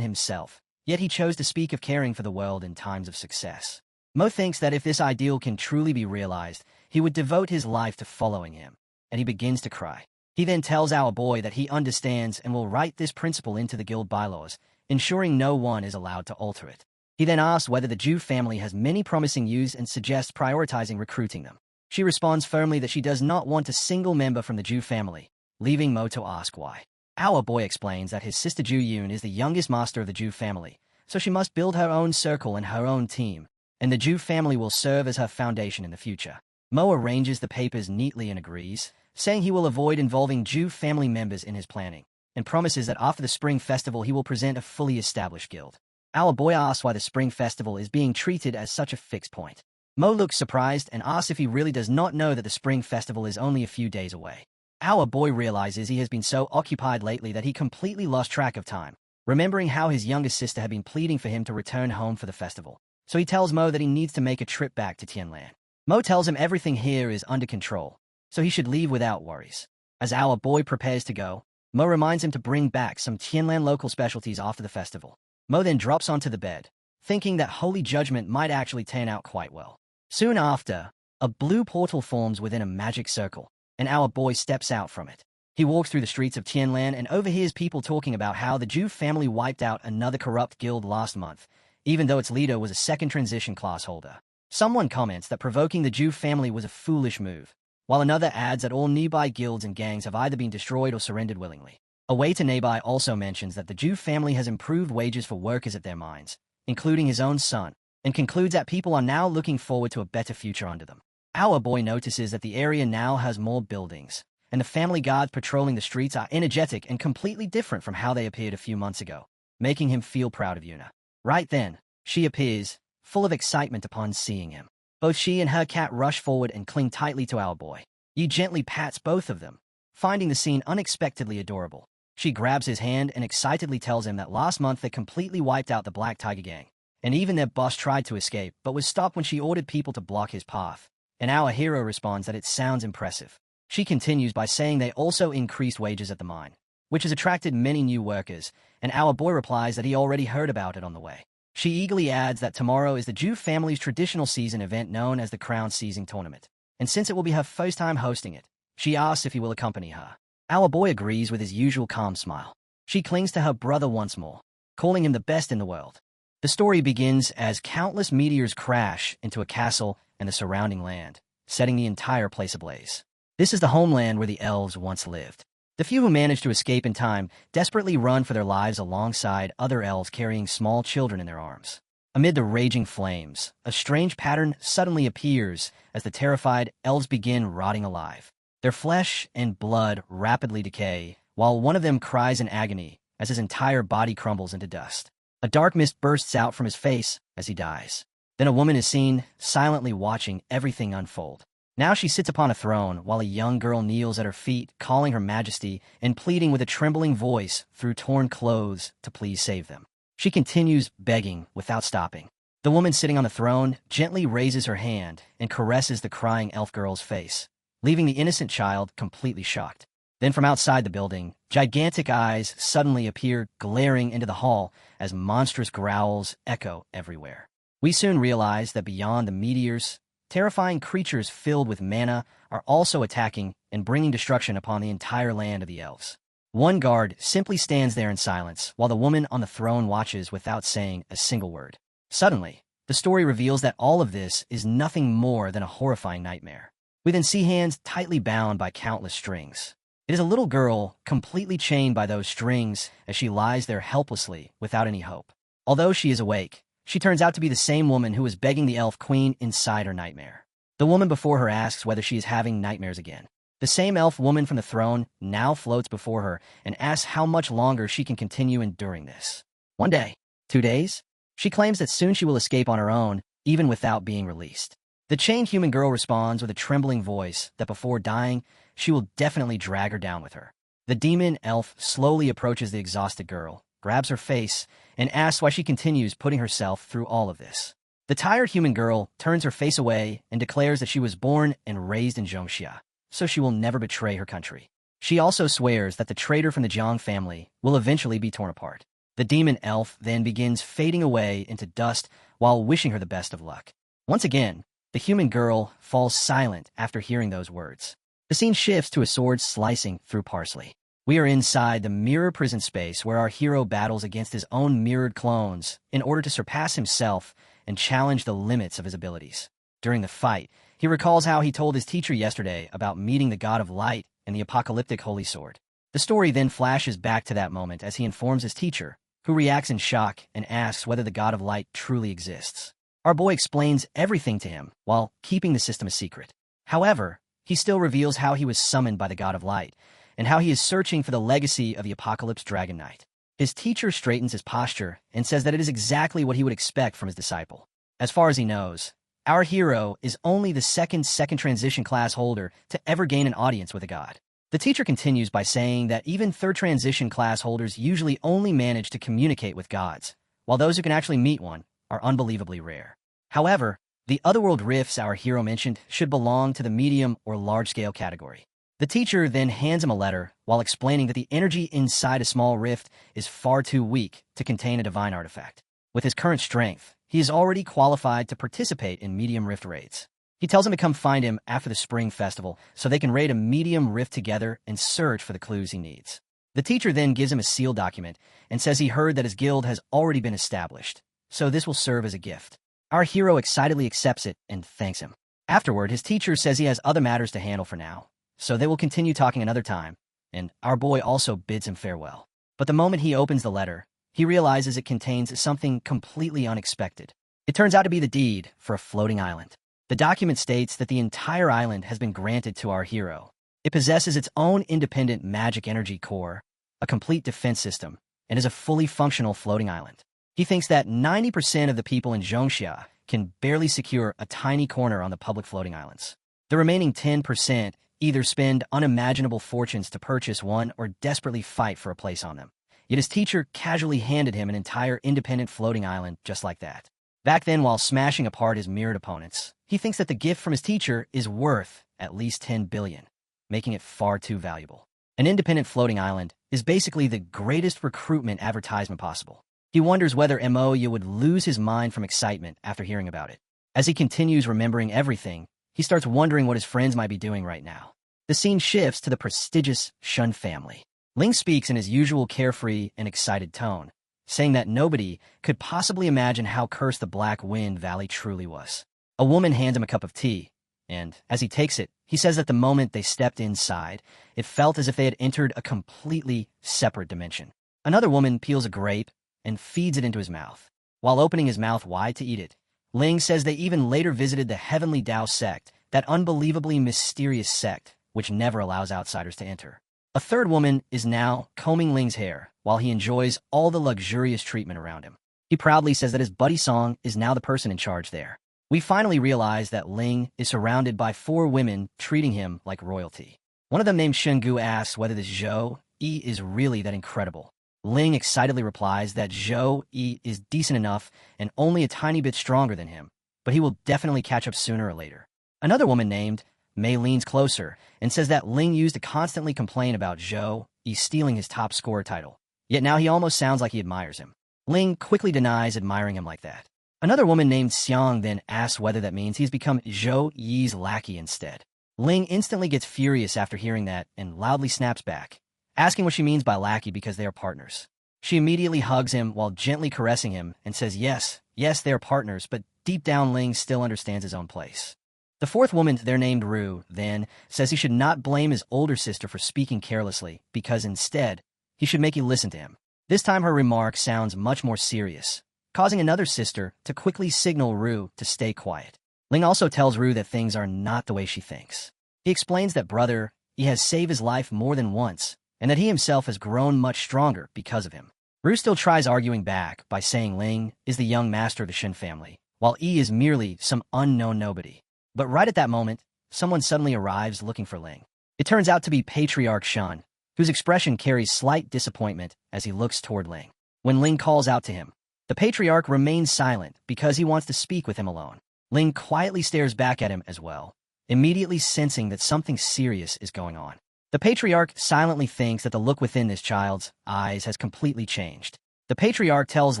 himself, yet he chose to speak of caring for the world in times of success. Mo thinks that if this ideal can truly be realized, he would devote his life to following him, and he begins to cry. He then tells our boy that he understands and will write this principle into the guild bylaws, ensuring no one is allowed to alter it. He then asks whether the Jew family has many promising youths and suggests prioritizing recruiting them. She responds firmly that she does not want a single member from the Jew family, leaving Mo to ask why. Our boy explains that his sister Ju Yoon is the youngest master of the Jew family, so she must build her own circle and her own team, and the Jew family will serve as her foundation in the future. Mo arranges the papers neatly and agrees, saying he will avoid involving Jew family members in his planning, and promises that after the Spring Festival he will present a fully established guild. Our boy asks why the Spring Festival is being treated as such a fixed point. Mo looks surprised and asks if he really does not know that the Spring Festival is only a few days away. Our boy realizes he has been so occupied lately that he completely lost track of time, remembering how his youngest sister had been pleading for him to return home for the festival. So he tells Mo that he needs to make a trip back to Tianlan. Mo tells him everything here is under control, so he should leave without worries. As our boy prepares to go, Mo reminds him to bring back some Tianlan local specialties after the festival. Mo then drops onto the bed, thinking that Holy Judgment might actually turn out quite well. Soon after, a blue portal forms within a magic circle, and our boy steps out from it. He walks through the streets of Tianlan and overhears people talking about how the Jew family wiped out another corrupt guild last month, even though its leader was a second transition class holder. Someone comments that provoking the Jew family was a foolish move, while another adds that all nearby guilds and gangs have either been destroyed or surrendered willingly. A waiter nearby also mentions that the Jew family has improved wages for workers at their mines, including his own son, and concludes that people are now looking forward to a better future under them. Our boy notices that the area now has more buildings, and the family guards patrolling the streets are energetic and completely different from how they appeared a few months ago, making him feel proud of Yuna. Right then, she appears, full of excitement upon seeing him. Both she and her cat rush forward and cling tightly to our boy. Yi gently pats both of them, finding the scene unexpectedly adorable. She grabs his hand and excitedly tells him that last month they completely wiped out the Black Tiger Gang, and even their boss tried to escape, but was stopped when she ordered people to block his path. And our hero responds that it sounds impressive. She continues by saying they also increased wages at the mine, which has attracted many new workers, and our boy replies that he already heard about it on the way. She eagerly adds that tomorrow is the Ju family's traditional season event known as the Crown Seizing Tournament, and since it will be her first time hosting it, she asks if he will accompany her. Our boy agrees with his usual calm smile. She clings to her brother once more, calling him the best in the world. The story begins as countless meteors crash into a castle and the surrounding land, setting the entire place ablaze. This is the homeland where the elves once lived. The few who manage to escape in time desperately run for their lives alongside other elves carrying small children in their arms. Amid the raging flames, a strange pattern suddenly appears as the terrified elves begin rotting alive. Their flesh and blood rapidly decay, while one of them cries in agony as his entire body crumbles into dust. A dark mist bursts out from his face as he dies. Then a woman is seen, silently watching everything unfold. Now she sits upon a throne while a young girl kneels at her feet, calling her majesty and pleading with a trembling voice through torn clothes to please save them. She continues begging without stopping. The woman sitting on the throne gently raises her hand and caresses the crying elf girl's face, leaving the innocent child completely shocked. Then from outside the building, gigantic eyes suddenly appear, glaring into the hall as monstrous growls echo everywhere. We soon realize that beyond the meteors, terrifying creatures filled with mana are also attacking and bringing destruction upon the entire land of the elves. One guard simply stands there in silence, while the woman on the throne watches without saying a single word. Suddenly, the story reveals that all of this is nothing more than a horrifying nightmare. We then see hands tightly bound by countless strings. It is a little girl completely chained by those strings as she lies there helplessly without any hope. Although she is awake, she turns out to be the same woman who was begging the elf queen inside her nightmare. The woman before her asks whether she is having nightmares again. The same elf woman from the throne now floats before her and asks how much longer she can continue enduring this. 1 day, 2 days? She claims that soon she will escape on her own, even without being released. The chained human girl responds with a trembling voice that before dying, she will definitely drag her down with her. The demon elf slowly approaches the exhausted girl, grabs her face, and asks why she continues putting herself through all of this. The tired human girl turns her face away and declares that she was born and raised in Zhongxia, so she will never betray her country. She also swears that the traitor from the Jiang family will eventually be torn apart. The demon elf then begins fading away into dust while wishing her the best of luck. Once again, the human girl falls silent after hearing those words. The scene shifts to a sword slicing through parsley. We are inside the mirror prison space where our hero battles against his own mirrored clones in order to surpass himself and challenge the limits of his abilities. During the fight, he recalls how he told his teacher yesterday about meeting the god of light and the apocalyptic holy sword. The story then flashes back to that moment as he informs his teacher, who reacts in shock and asks whether the god of light truly exists. Our boy explains everything to him while keeping the system a secret. However, he still reveals how he was summoned by the god of light and how he is searching for the legacy of the Apocalypse Dragon Knight. His teacher straightens his posture and says that it is exactly what he would expect from his disciple. As far as he knows, our hero is only the second transition class holder to ever gain an audience with a god. The teacher continues by saying that even third transition class holders usually only manage to communicate with gods, while those who can actually meet one are unbelievably rare. However, the otherworld rifts our hero mentioned should belong to the medium or large-scale category. The teacher then hands him a letter while explaining that the energy inside a small rift is far too weak to contain a divine artifact. With his current strength, he is already qualified to participate in medium rift raids. He tells him to come find him after the spring festival so they can raid a medium rift together and search for the clues he needs. The teacher then gives him a sealed document and says he heard that his guild has already been established, so this will serve as a gift. Our hero excitedly accepts it and thanks him. Afterward, his teacher says he has other matters to handle for now, so they will continue talking another time, and our boy also bids him farewell. But the moment he opens the letter, he realizes it contains something completely unexpected. It turns out to be the deed for a floating island. The document states that the entire island has been granted to our hero. It possesses its own independent magic energy core, a complete defense system, and is a fully functional floating island. He thinks that 90% of the people in Zhongxia can barely secure a tiny corner on the public floating islands. The remaining 10% either spend unimaginable fortunes to purchase one or desperately fight for a place on them. Yet his teacher casually handed him an entire independent floating island just like that. Back then, while smashing apart his mirrored opponents, he thinks that the gift from his teacher is worth at least 10 billion, making it far too valuable. An independent floating island is basically the greatest recruitment advertisement possible. He wonders whether Moya would lose his mind from excitement after hearing about it. As he continues remembering everything, he starts wondering what his friends might be doing right now. The scene shifts to the prestigious Shun family. Ling speaks in his usual carefree and excited tone, saying that nobody could possibly imagine how cursed the Black Wind Valley truly was. A woman hands him a cup of tea, and as he takes it, he says that the moment they stepped inside, it felt as if they had entered a completely separate dimension. Another woman peels a grape and feeds it into his mouth. While opening his mouth wide to eat it, Ling says they even later visited the Heavenly Tao sect, that unbelievably mysterious sect which never allows outsiders to enter. A third woman is now combing Ling's hair while he enjoys all the luxurious treatment around him. He proudly says that his buddy Song is now the person in charge there. We finally realize that Ling is surrounded by 4 women treating him like royalty. One of them, named Shengu, asks whether this Zhou Yi is really that incredible. Ling excitedly replies that Zhou Yi is decent enough and only a tiny bit stronger than him, but he will definitely catch up sooner or later. Another woman named Mei leans closer and says that Ling used to constantly complain about Zhou Yi stealing his top scorer title, yet now he almost sounds like he admires him. Ling quickly denies admiring him like that. Another woman named Xiang then asks whether that means he's become Zhou Yi's lackey instead. Ling instantly gets furious after hearing that and loudly snaps back, asking what she means by lackey because they are partners. She immediately hugs him while gently caressing him and says yes, they are partners, but deep down Ling still understands his own place. The fourth woman, there named Ru, then says he should not blame his older sister for speaking carelessly because instead, he should make you listen to him. This time her remark sounds much more serious, causing another sister to quickly signal Ru to stay quiet. Ling also tells Ru that things are not the way she thinks. He explains that brother, he has saved his life more than once, and that he himself has grown much stronger because of him. Ru still tries arguing back by saying Ling is the young master of the Shin family, while Yi is merely some unknown nobody. But right at that moment, someone suddenly arrives looking for Ling. It turns out to be Patriarch Shun, whose expression carries slight disappointment as he looks toward Ling. When Ling calls out to him, the Patriarch remains silent because he wants to speak with him alone. Ling quietly stares back at him as well, immediately sensing that something serious is going on. The Patriarch silently thinks that the look within this child's eyes has completely changed. The Patriarch tells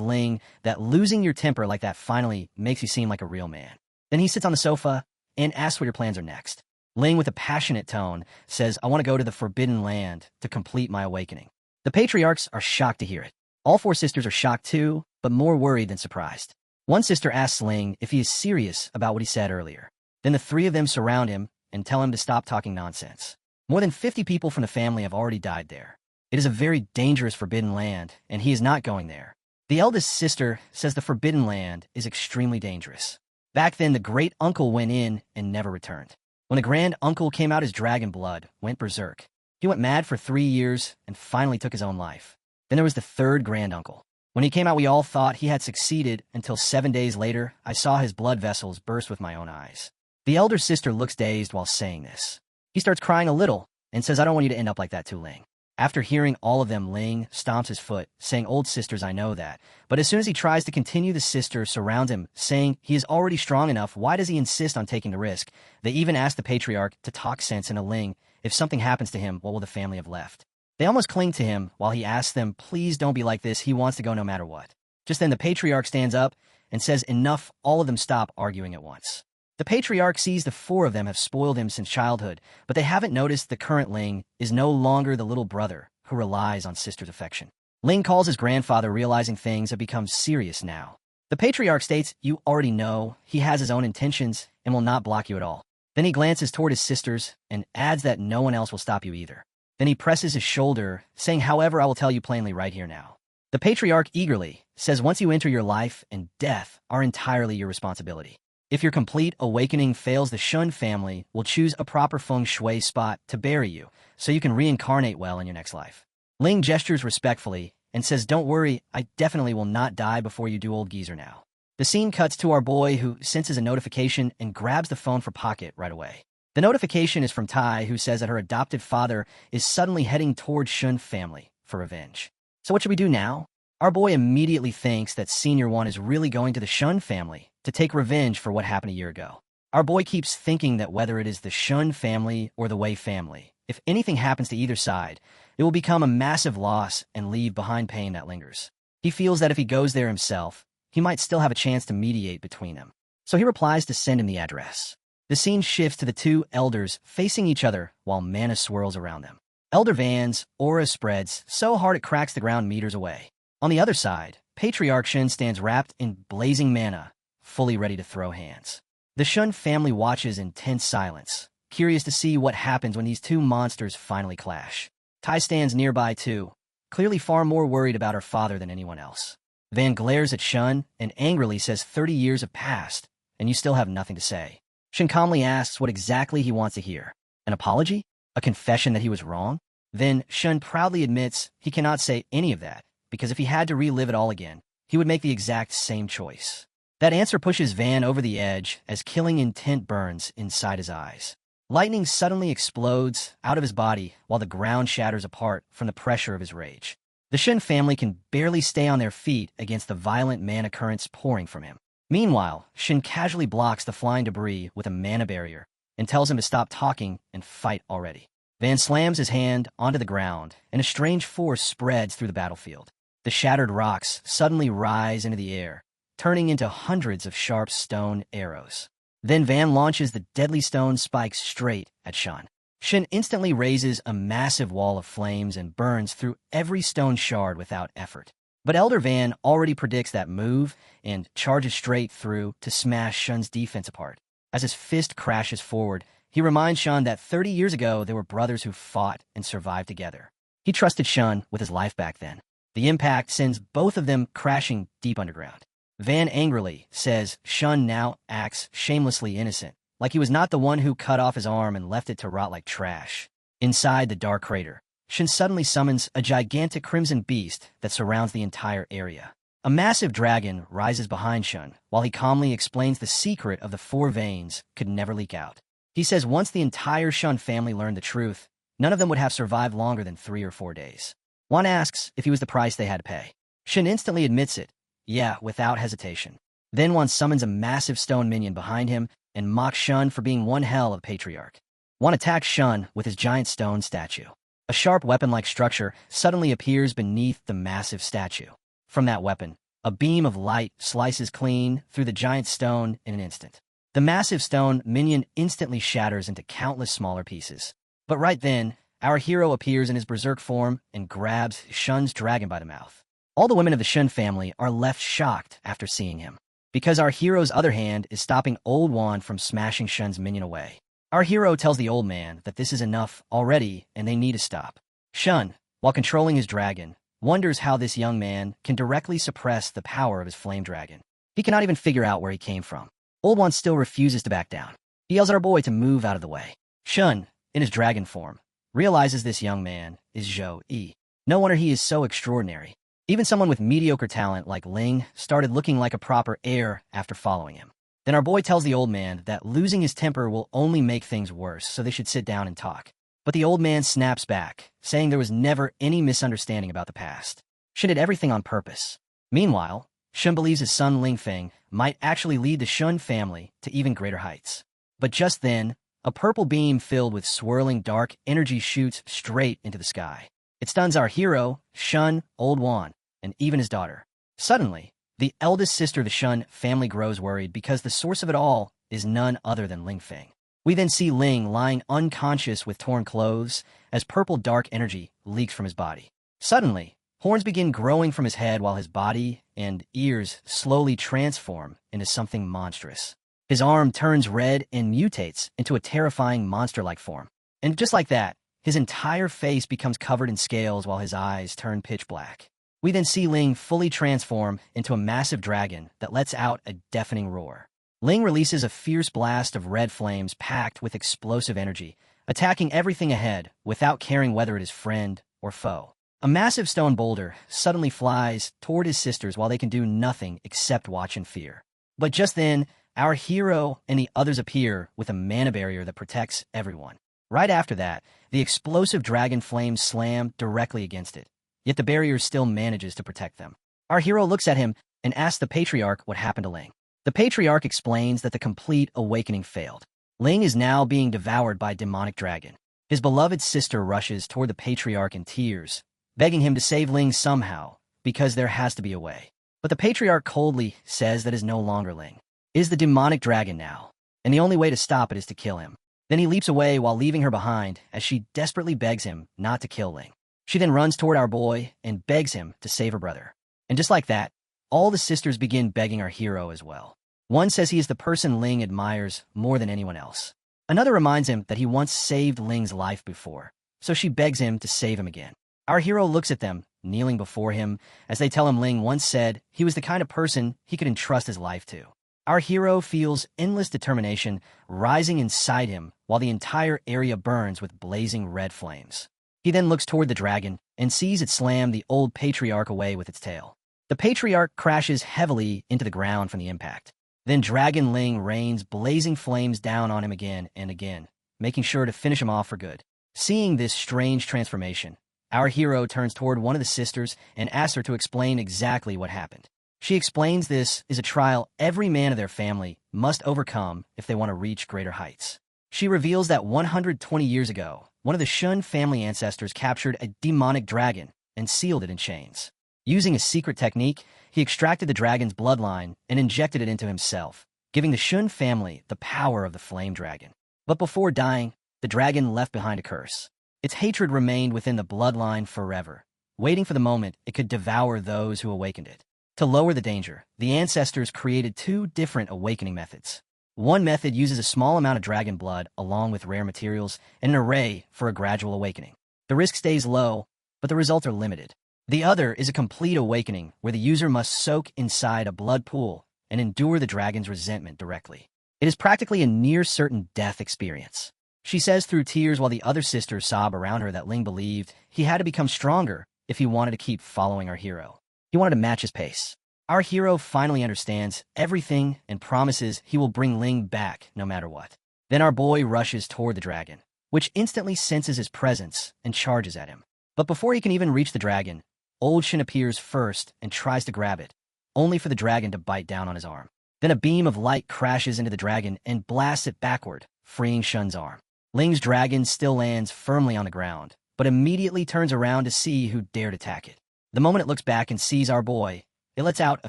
Ling that losing your temper like that finally makes you seem like a real man. Then he sits on the sofa and asks what your plans are next. Ling, with a passionate tone, says, I want to go to the Forbidden Land to complete my awakening. The Patriarchs are shocked to hear it. All 4 sisters are shocked too, but more worried than surprised. One sister asks Ling if he is serious about what he said earlier. Then the 3 of them surround him and tell him to stop talking nonsense. More than 50 people from the family have already died there. It is a very dangerous Forbidden Land, and he is not going there. The eldest sister says the Forbidden Land is extremely dangerous. Back then, the great uncle went in and never returned. When the grand uncle came out, his dragon blood went berserk. He went mad for 3 years and finally took his own life. Then there was the third grand uncle. When he came out, we all thought he had succeeded until 7 days later, I saw his blood vessels burst with my own eyes. The elder sister looks dazed while saying this. He starts crying a little and says, I don't want you to end up like that too, Ling. After hearing all of them, Ling stomps his foot, saying, old sisters, I know that. But as soon as he tries to continue, the sisters surround him, saying he is already strong enough. Why does he insist on taking the risk? They even ask the Patriarch to talk sense into Ling. If something happens to him, what will the family have left? They almost cling to him while he asks them, please don't be like this. He wants to go no matter what. Just then the Patriarch stands up and says, enough. All of them stop arguing at once. The Patriarch sees the 4 of them have spoiled him since childhood, but they haven't noticed the current Ling is no longer the little brother who relies on sister's affection. Ling calls his grandfather, realizing things have become serious now. The Patriarch states, you already know he has his own intentions and will not block you at all. Then he glances toward his sisters and adds that no one else will stop you either. Then he presses his shoulder, saying, however, I will tell you plainly right here now. The Patriarch eagerly says, once you enter your life and death are entirely your responsibility. If your complete awakening fails, the Shun family will choose a proper feng shui spot to bury you, so you can reincarnate well in your next life. Ling gestures respectfully and says, don't worry, I definitely will not die before you do, old geezer now. The scene cuts to our boy, who senses a notification and grabs the phone for pocket right away. The notification is from Tai, who says that her adopted father is suddenly heading towards Shun family for revenge. So what should we do now? Our boy immediately thinks that Senior One is really going to the Shun family to take revenge for what happened a year ago. Our boy keeps thinking that whether it is the Shun family or the Wei family, if anything happens to either side, it will become a massive loss and leave behind pain that lingers. He feels that if he goes there himself, he might still have a chance to mediate between them. So he replies to send him the address. The scene shifts to the two elders facing each other while mana swirls around them. Elder Van's aura spreads so hard it cracks the ground meters away. On the other side, Patriarch Shun stands wrapped in blazing mana, fully ready to throw hands. The Shun family watches in tense silence, curious to see what happens when these two monsters finally clash. Tai stands nearby too, clearly far more worried about her father than anyone else. Van glares at Shun and angrily says 30 years have passed, and you still have nothing to say. Shun calmly asks what exactly he wants to hear. An apology? A confession that he was wrong? Then Shun proudly admits he cannot say any of that, because if he had to relive it all again, he would make the exact same choice. That answer pushes Van over the edge as killing intent burns inside his eyes. Lightning suddenly explodes out of his body while the ground shatters apart from the pressure of his rage. The Shun family can barely stay on their feet against the violent mana currents pouring from him. Meanwhile, Shun casually blocks the flying debris with a mana barrier and tells him to stop talking and fight already. Van slams his hand onto the ground, and a strange force spreads through the battlefield. The shattered rocks suddenly rise into the air, turning into hundreds of sharp stone arrows. Then Van launches the deadly stone spikes straight at Shun. Shun instantly raises a massive wall of flames and burns through every stone shard without effort. But Elder Van already predicts that move and charges straight through to smash Shun's defense apart. As his fist crashes forward, he reminds Shun that 30 years ago they were brothers who fought and survived together. He trusted Shun with his life back then. The impact sends both of them crashing deep underground. Van angrily says Shun now acts shamelessly innocent, like he was not the one who cut off his arm and left it to rot like trash. Inside the dark crater, Shun suddenly summons a gigantic crimson beast that surrounds the entire area. A massive dragon rises behind Shun, while he calmly explains the secret of the 4 veins could never leak out. He says once the entire Shun family learned the truth, none of them would have survived longer than 3 or 4 days. Juan asks if he was the price they had to pay. Shun instantly admits it, yeah, without hesitation. Then Juan summons a massive stone minion behind him and mocks Shun for being one hell of a patriarch. Juan attacks Shun with his giant stone statue. A sharp weapon-like structure suddenly appears beneath the massive statue. From that weapon, a beam of light slices clean through the giant stone in an instant. The massive stone minion instantly shatters into countless smaller pieces. But right then, our hero appears in his berserk form and grabs Shun's dragon by the mouth. All the women of the Shun family are left shocked after seeing him, because our hero's other hand is stopping Old Juan from smashing Shun's minion away. Our hero tells the old man that this is enough already and they need to stop. Shun, while controlling his dragon, wonders how this young man can directly suppress the power of his flame dragon. He cannot even figure out where he came from. Old Juan still refuses to back down. He yells at our boy to move out of the way. Shun, in his dragon form, realizes this young man is Zhou Yi. No wonder he is so extraordinary. Even someone with mediocre talent like Ling started looking like a proper heir after following him. Then our boy tells the old man that losing his temper will only make things worse, so they should sit down and talk. But the old man snaps back, saying there was never any misunderstanding about the past. Shun did everything on purpose. Meanwhile, Shun believes his son Ling Feng might actually lead the Shun family to even greater heights. But just then, a purple beam filled with swirling dark energy shoots straight into the sky. It stuns our hero, Shun, Old Juan, and even his daughter. Suddenly, the eldest sister of the Shun family grows worried because the source of it all is none other than Ling Feng. We then see Ling lying unconscious with torn clothes as purple dark energy leaks from his body. Suddenly, horns begin growing from his head while his body and ears slowly transform into something monstrous. His arm turns red and mutates into a terrifying monster-like form. And just like that, his entire face becomes covered in scales while his eyes turn pitch black. We then see Ling fully transform into a massive dragon that lets out a deafening roar. Ling releases a fierce blast of red flames packed with explosive energy, attacking everything ahead without caring whether it is friend or foe. A massive stone boulder suddenly flies toward his sisters while they can do nothing except watch in fear. But just then, our hero and the others appear with a mana barrier that protects everyone. Right after that, the explosive dragon flames slam directly against it, yet the barrier still manages to protect them. Our hero looks at him and asks the patriarch what happened to Ling. The patriarch explains that the complete awakening failed. Ling is now being devoured by a demonic dragon. His beloved sister rushes toward the patriarch in tears, begging him to save Ling somehow, because there has to be a way. But the patriarch coldly says that is no longer Ling. It is the demonic dragon now, and the only way to stop it is to kill him. Then he leaps away while leaving her behind as she desperately begs him not to kill Ling. She then runs toward our boy and begs him to save her brother. And just like that, all the sisters begin begging our hero as well. One says he is the person Ling admires more than anyone else. Another reminds him that he once saved Ling's life before, so she begs him to save him again. Our hero looks at them, kneeling before him, as they tell him Ling once said he was the kind of person he could entrust his life to. Our hero feels endless determination rising inside him while the entire area burns with blazing red flames. He then looks toward the dragon and sees it slam the old patriarch away with its tail. The patriarch crashes heavily into the ground from the impact. Then Dragon Ling rains blazing flames down on him again and again, making sure to finish him off for good. Seeing this strange transformation, our hero turns toward one of the sisters and asks her to explain exactly what happened. She explains this is a trial every man of their family must overcome if they want to reach greater heights. She reveals that 120 years ago, one of the Shun family ancestors captured a demonic dragon and sealed it in chains. Using a secret technique, he extracted the dragon's bloodline and injected it into himself, giving the Shun family the power of the flame dragon. But before dying, the dragon left behind a curse. Its hatred remained within the bloodline forever, waiting for the moment it could devour those who awakened it. To lower the danger, the ancestors created two different awakening methods. One method uses a small amount of dragon blood along with rare materials and an array for a gradual awakening. The risk stays low, but the results are limited. The other is a complete awakening where the user must soak inside a blood pool and endure the dragon's resentment directly. It is practically a near-certain death experience. She says through tears while the other sisters sob around her that Ling believed he had to become stronger if he wanted to keep following our hero. He wanted to match his pace. Our hero finally understands everything and promises he will bring Ling back no matter what. Then our boy rushes toward the dragon, which instantly senses his presence and charges at him. But before he can even reach the dragon, Old Shin appears first and tries to grab it, only for the dragon to bite down on his arm. Then a beam of light crashes into the dragon and blasts it backward, freeing Shun's arm. Ling's dragon still lands firmly on the ground, but immediately turns around to see who dared attack it. The moment it looks back and sees our boy, it lets out a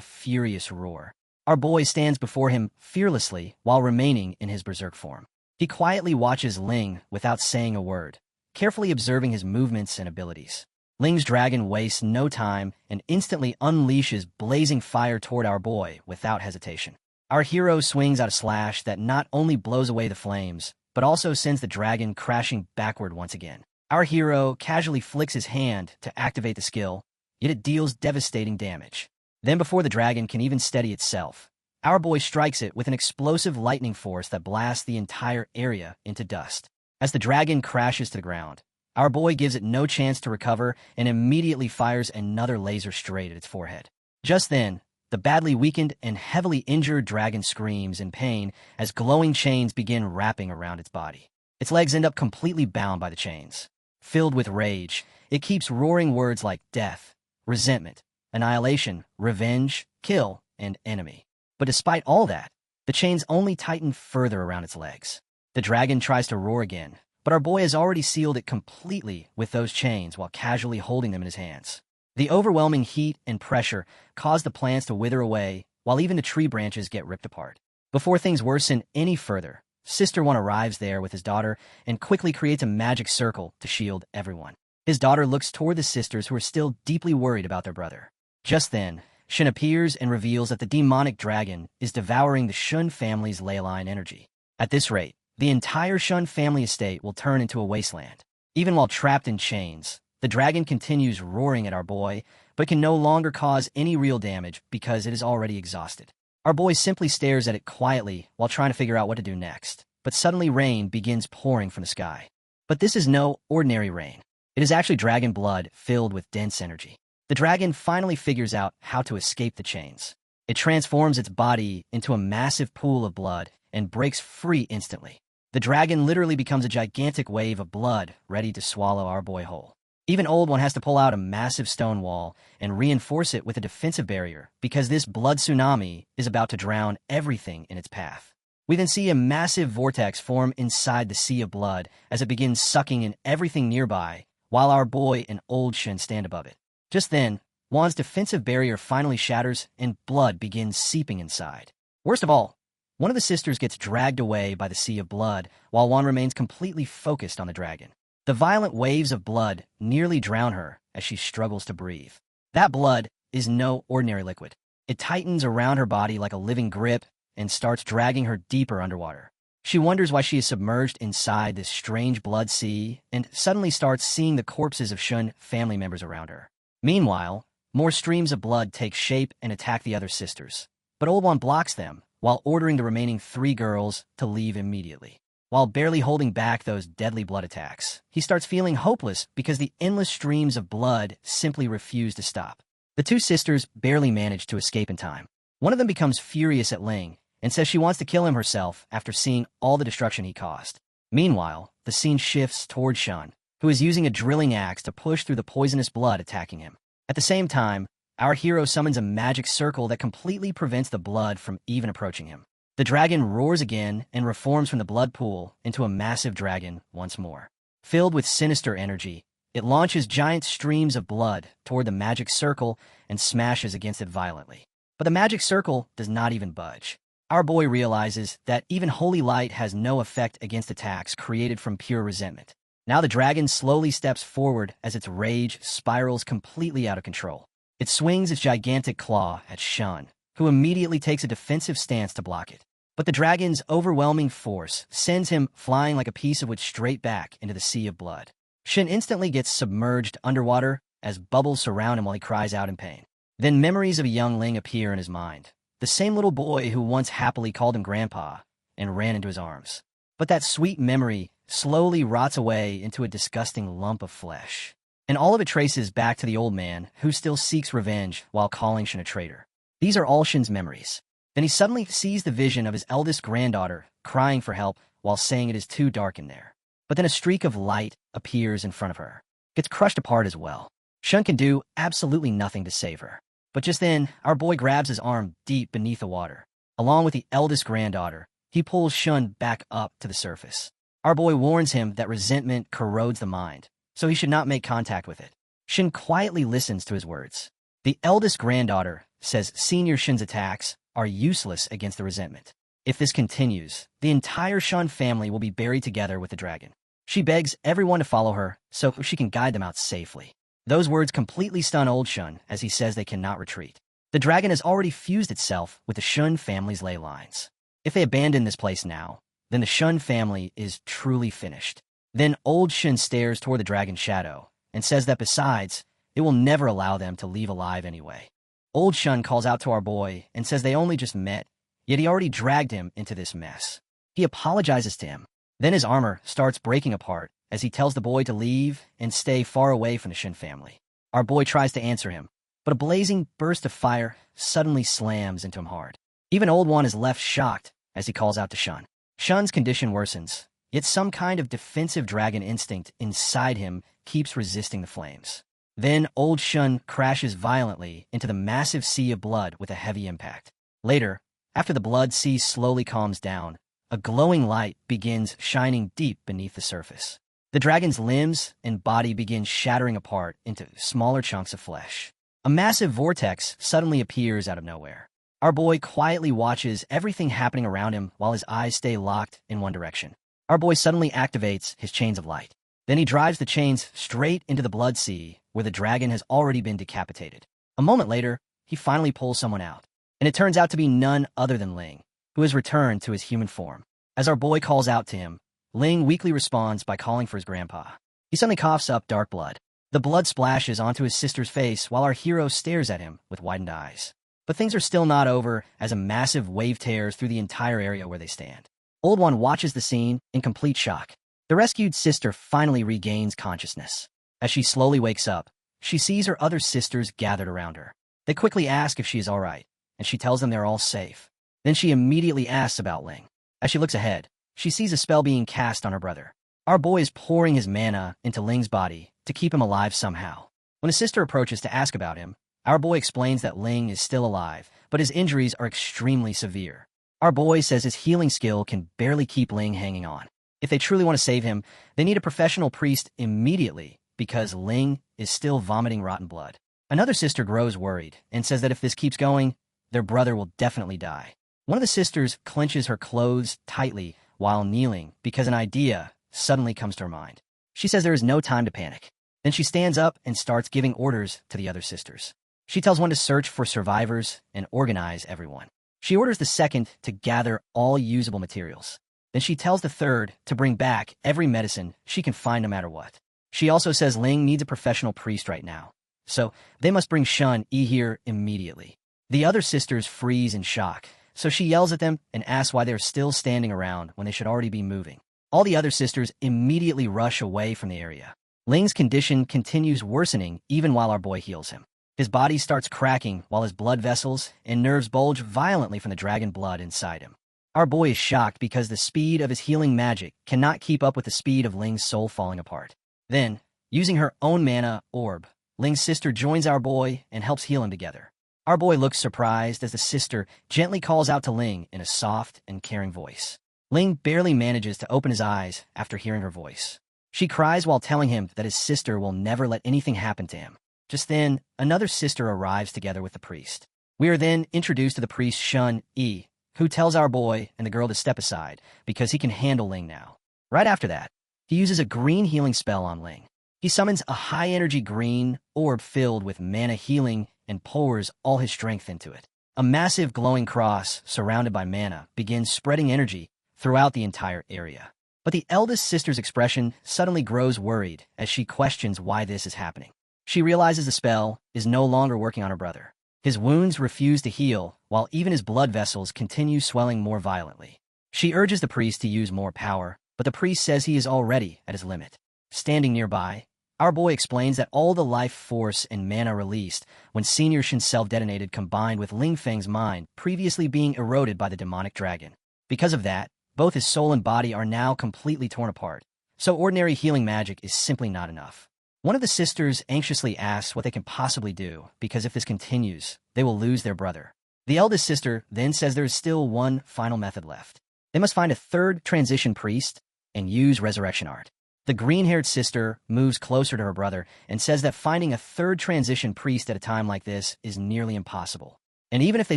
furious roar. Our boy stands before him fearlessly while remaining in his berserk form. He quietly watches Ling without saying a word, carefully observing his movements and abilities. Ling's dragon wastes no time and instantly unleashes blazing fire toward our boy without hesitation. Our hero swings out a slash that not only blows away the flames, but also sends the dragon crashing backward once again. Our hero casually flicks his hand to activate the skill, yet it deals devastating damage. Then before the dragon can even steady itself, our boy strikes it with an explosive lightning force that blasts the entire area into dust. As the dragon crashes to the ground, our boy gives it no chance to recover and immediately fires another laser straight at its forehead. Just then, the badly weakened and heavily injured dragon screams in pain as glowing chains begin wrapping around its body. Its legs end up completely bound by the chains. Filled with rage, it keeps roaring words like death, resentment, annihilation, revenge, kill, and enemy. But despite all that, the chains only tighten further around its legs. The dragon tries to roar again, but our boy has already sealed it completely with those chains while casually holding them in his hands. The overwhelming heat and pressure cause the plants to wither away, while even the tree branches get ripped apart. Before things worsen any further, Sister One arrives there with his daughter and quickly creates a magic circle to shield everyone. His daughter looks toward the sisters who are still deeply worried about their brother. Just then, Shin appears and reveals that the demonic dragon is devouring the Shun family's ley line energy. At this rate, the entire Shun family estate will turn into a wasteland. Even while trapped in chains, the dragon continues roaring at our boy, but can no longer cause any real damage because it is already exhausted. Our boy simply stares at it quietly while trying to figure out what to do next, but suddenly rain begins pouring from the sky. But this is no ordinary rain. It is actually dragon blood filled with dense energy. The dragon finally figures out how to escape the chains. It transforms its body into a massive pool of blood and breaks free instantly. The dragon literally becomes a gigantic wave of blood ready to swallow our boy whole. Even Old One has to pull out a massive stone wall and reinforce it with a defensive barrier because this blood tsunami is about to drown everything in its path. We then see a massive vortex form inside the sea of blood as it begins sucking in everything nearby, while our boy and Old Shin stand above it. Just then, Wan's defensive barrier finally shatters and blood begins seeping inside. Worst of all, one of the sisters gets dragged away by the sea of blood while Wan remains completely focused on the dragon. The violent waves of blood nearly drown her as she struggles to breathe. That blood is no ordinary liquid. It tightens around her body like a living grip and starts dragging her deeper underwater. She wonders why she is submerged inside this strange blood sea and suddenly starts seeing the corpses of Shun family members around her. Meanwhile, more streams of blood take shape and attack the other sisters, but Old One blocks them while ordering the remaining 3 girls to leave immediately. While barely holding back those deadly blood attacks, he starts feeling hopeless because the endless streams of blood simply refuse to stop. The 2 sisters barely manage to escape in time. One of them becomes furious at Ling and says she wants to kill him herself after seeing all the destruction he caused. Meanwhile, the scene shifts toward Shun, who is using a drilling axe to push through the poisonous blood attacking him. At the same time, our hero summons a magic circle that completely prevents the blood from even approaching him. The dragon roars again and reforms from the blood pool into a massive dragon once more. Filled with sinister energy, it launches giant streams of blood toward the magic circle and smashes against it violently. But the magic circle does not even budge. Our boy realizes that even holy light has no effect against attacks created from pure resentment. Now the dragon slowly steps forward as its rage spirals completely out of control. It swings its gigantic claw at Shun, who immediately takes a defensive stance to block it. But the dragon's overwhelming force sends him flying like a piece of wood straight back into the sea of blood. Shin instantly gets submerged underwater as bubbles surround him while he cries out in pain. Then memories of a young Ling appear in his mind. The same little boy who once happily called him Grandpa and ran into his arms. But that sweet memory slowly rots away into a disgusting lump of flesh. And all of it traces back to the old man who still seeks revenge while calling Shin a traitor. These are all Shin's memories. Then he suddenly sees the vision of his eldest granddaughter crying for help while saying it is too dark in there. But then a streak of light appears in front of her. Gets crushed apart as well. Shun can do absolutely nothing to save her. But just then, our boy grabs his arm deep beneath the water. Along with the eldest granddaughter, he pulls Shun back up to the surface. Our boy warns him that resentment corrodes the mind, so he should not make contact with it. Shin quietly listens to his words. The eldest granddaughter says Senior Shin's attacks are useless against the resentment. If this continues, the entire Shun family will be buried together with the dragon. She begs everyone to follow her so she can guide them out safely. Those words completely stun old Shun as he says they cannot retreat. The dragon has already fused itself with the Shun family's ley lines. If they abandon this place now, then the Shun family is truly finished. Then old Shun stares toward the dragon's shadow and says that besides, it will never allow them to leave alive anyway. Old Shun calls out to our boy and says they only just met, yet he already dragged him into this mess. He apologizes to him. Then his armor starts breaking apart as he tells the boy to leave and stay far away from the Shin family. Our boy tries to answer him, but a blazing burst of fire suddenly slams into him hard. Even Old One is left shocked as he calls out to Shun. Shun's condition worsens, yet some kind of defensive dragon instinct inside him keeps resisting the flames. Then old Shun crashes violently into the massive sea of blood with a heavy impact. Later, after the blood sea slowly calms down, a glowing light begins shining deep beneath the surface. The dragon's limbs and body begin shattering apart into smaller chunks of flesh. A massive vortex suddenly appears out of nowhere. Our boy quietly watches everything happening around him while his eyes stay locked in one direction. Our boy suddenly activates his chains of light. Then he drives the chains straight into the blood sea where the dragon has already been decapitated. A moment later, he finally pulls someone out. And it turns out to be none other than Ling, who has returned to his human form. As our boy calls out to him, Ling weakly responds by calling for his grandpa. He suddenly coughs up dark blood. The blood splashes onto his sister's face while our hero stares at him with widened eyes. But things are still not over as a massive wave tears through the entire area where they stand. Old One watches the scene in complete shock. The rescued sister finally regains consciousness. As she slowly wakes up, she sees her other sisters gathered around her. They quickly ask if she is all right, and she tells them they're all safe. Then she immediately asks about Ling. As she looks ahead, she sees a spell being cast on her brother. Our boy is pouring his mana into Ling's body to keep him alive somehow. When a sister approaches to ask about him, our boy explains that Ling is still alive, but his injuries are extremely severe. Our boy says his healing skill can barely keep Ling hanging on. If they truly want to save him, they need a professional priest immediately because Ling is still vomiting rotten blood. Another sister grows worried and says that if this keeps going, their brother will definitely die. One of the sisters clenches her clothes tightly while kneeling because an idea suddenly comes to her mind. She says there is no time to panic. Then she stands up and starts giving orders to the other sisters. She tells one to search for survivors and organize everyone. She orders the second to gather all usable materials. Then she tells the third to bring back every medicine she can find no matter what. She also says Ling needs a professional priest right now, so they must bring Shun Yi here immediately. The other sisters freeze in shock, so she yells at them and asks why they're still standing around when they should already be moving. All the other sisters immediately rush away from the area. Ling's condition continues worsening even while our boy heals him. His body starts cracking while his blood vessels and nerves bulge violently from the dragon blood inside him. Our boy is shocked because the speed of his healing magic cannot keep up with the speed of Ling's soul falling apart. Then, using her own mana orb, Ling's sister joins our boy and helps heal him together. Our boy looks surprised as the sister gently calls out to Ling in a soft and caring voice. Ling barely manages to open his eyes after hearing her voice. She cries while telling him that his sister will never let anything happen to him. Just then, another sister arrives together with the priest. We are then introduced to the priest Shun Yi, who tells our boy and the girl to step aside because he can handle Ling now. Right after that, he uses a green healing spell on Ling. He summons a high-energy green orb filled with mana healing and pours all his strength into it. A massive glowing cross surrounded by mana begins spreading energy throughout the entire area. But the eldest sister's expression suddenly grows worried as she questions why this is happening. She realizes the spell is no longer working on her brother. His wounds refuse to heal, while even his blood vessels continue swelling more violently. She urges the priest to use more power, but the priest says he is already at his limit. Standing nearby, our boy explains that all the life force and mana released when Senior Shin self-detonated combined with Ling Feng's mind previously being eroded by the demonic dragon. Because of that, both his soul and body are now completely torn apart, so ordinary healing magic is simply not enough. One of the sisters anxiously asks what they can possibly do, because if this continues, they will lose their brother. The eldest sister then says there is still one final method left. They must find a third transition priest and use resurrection art. The green-haired sister moves closer to her brother and says that finding a third transition priest at a time like this is nearly impossible. And even if they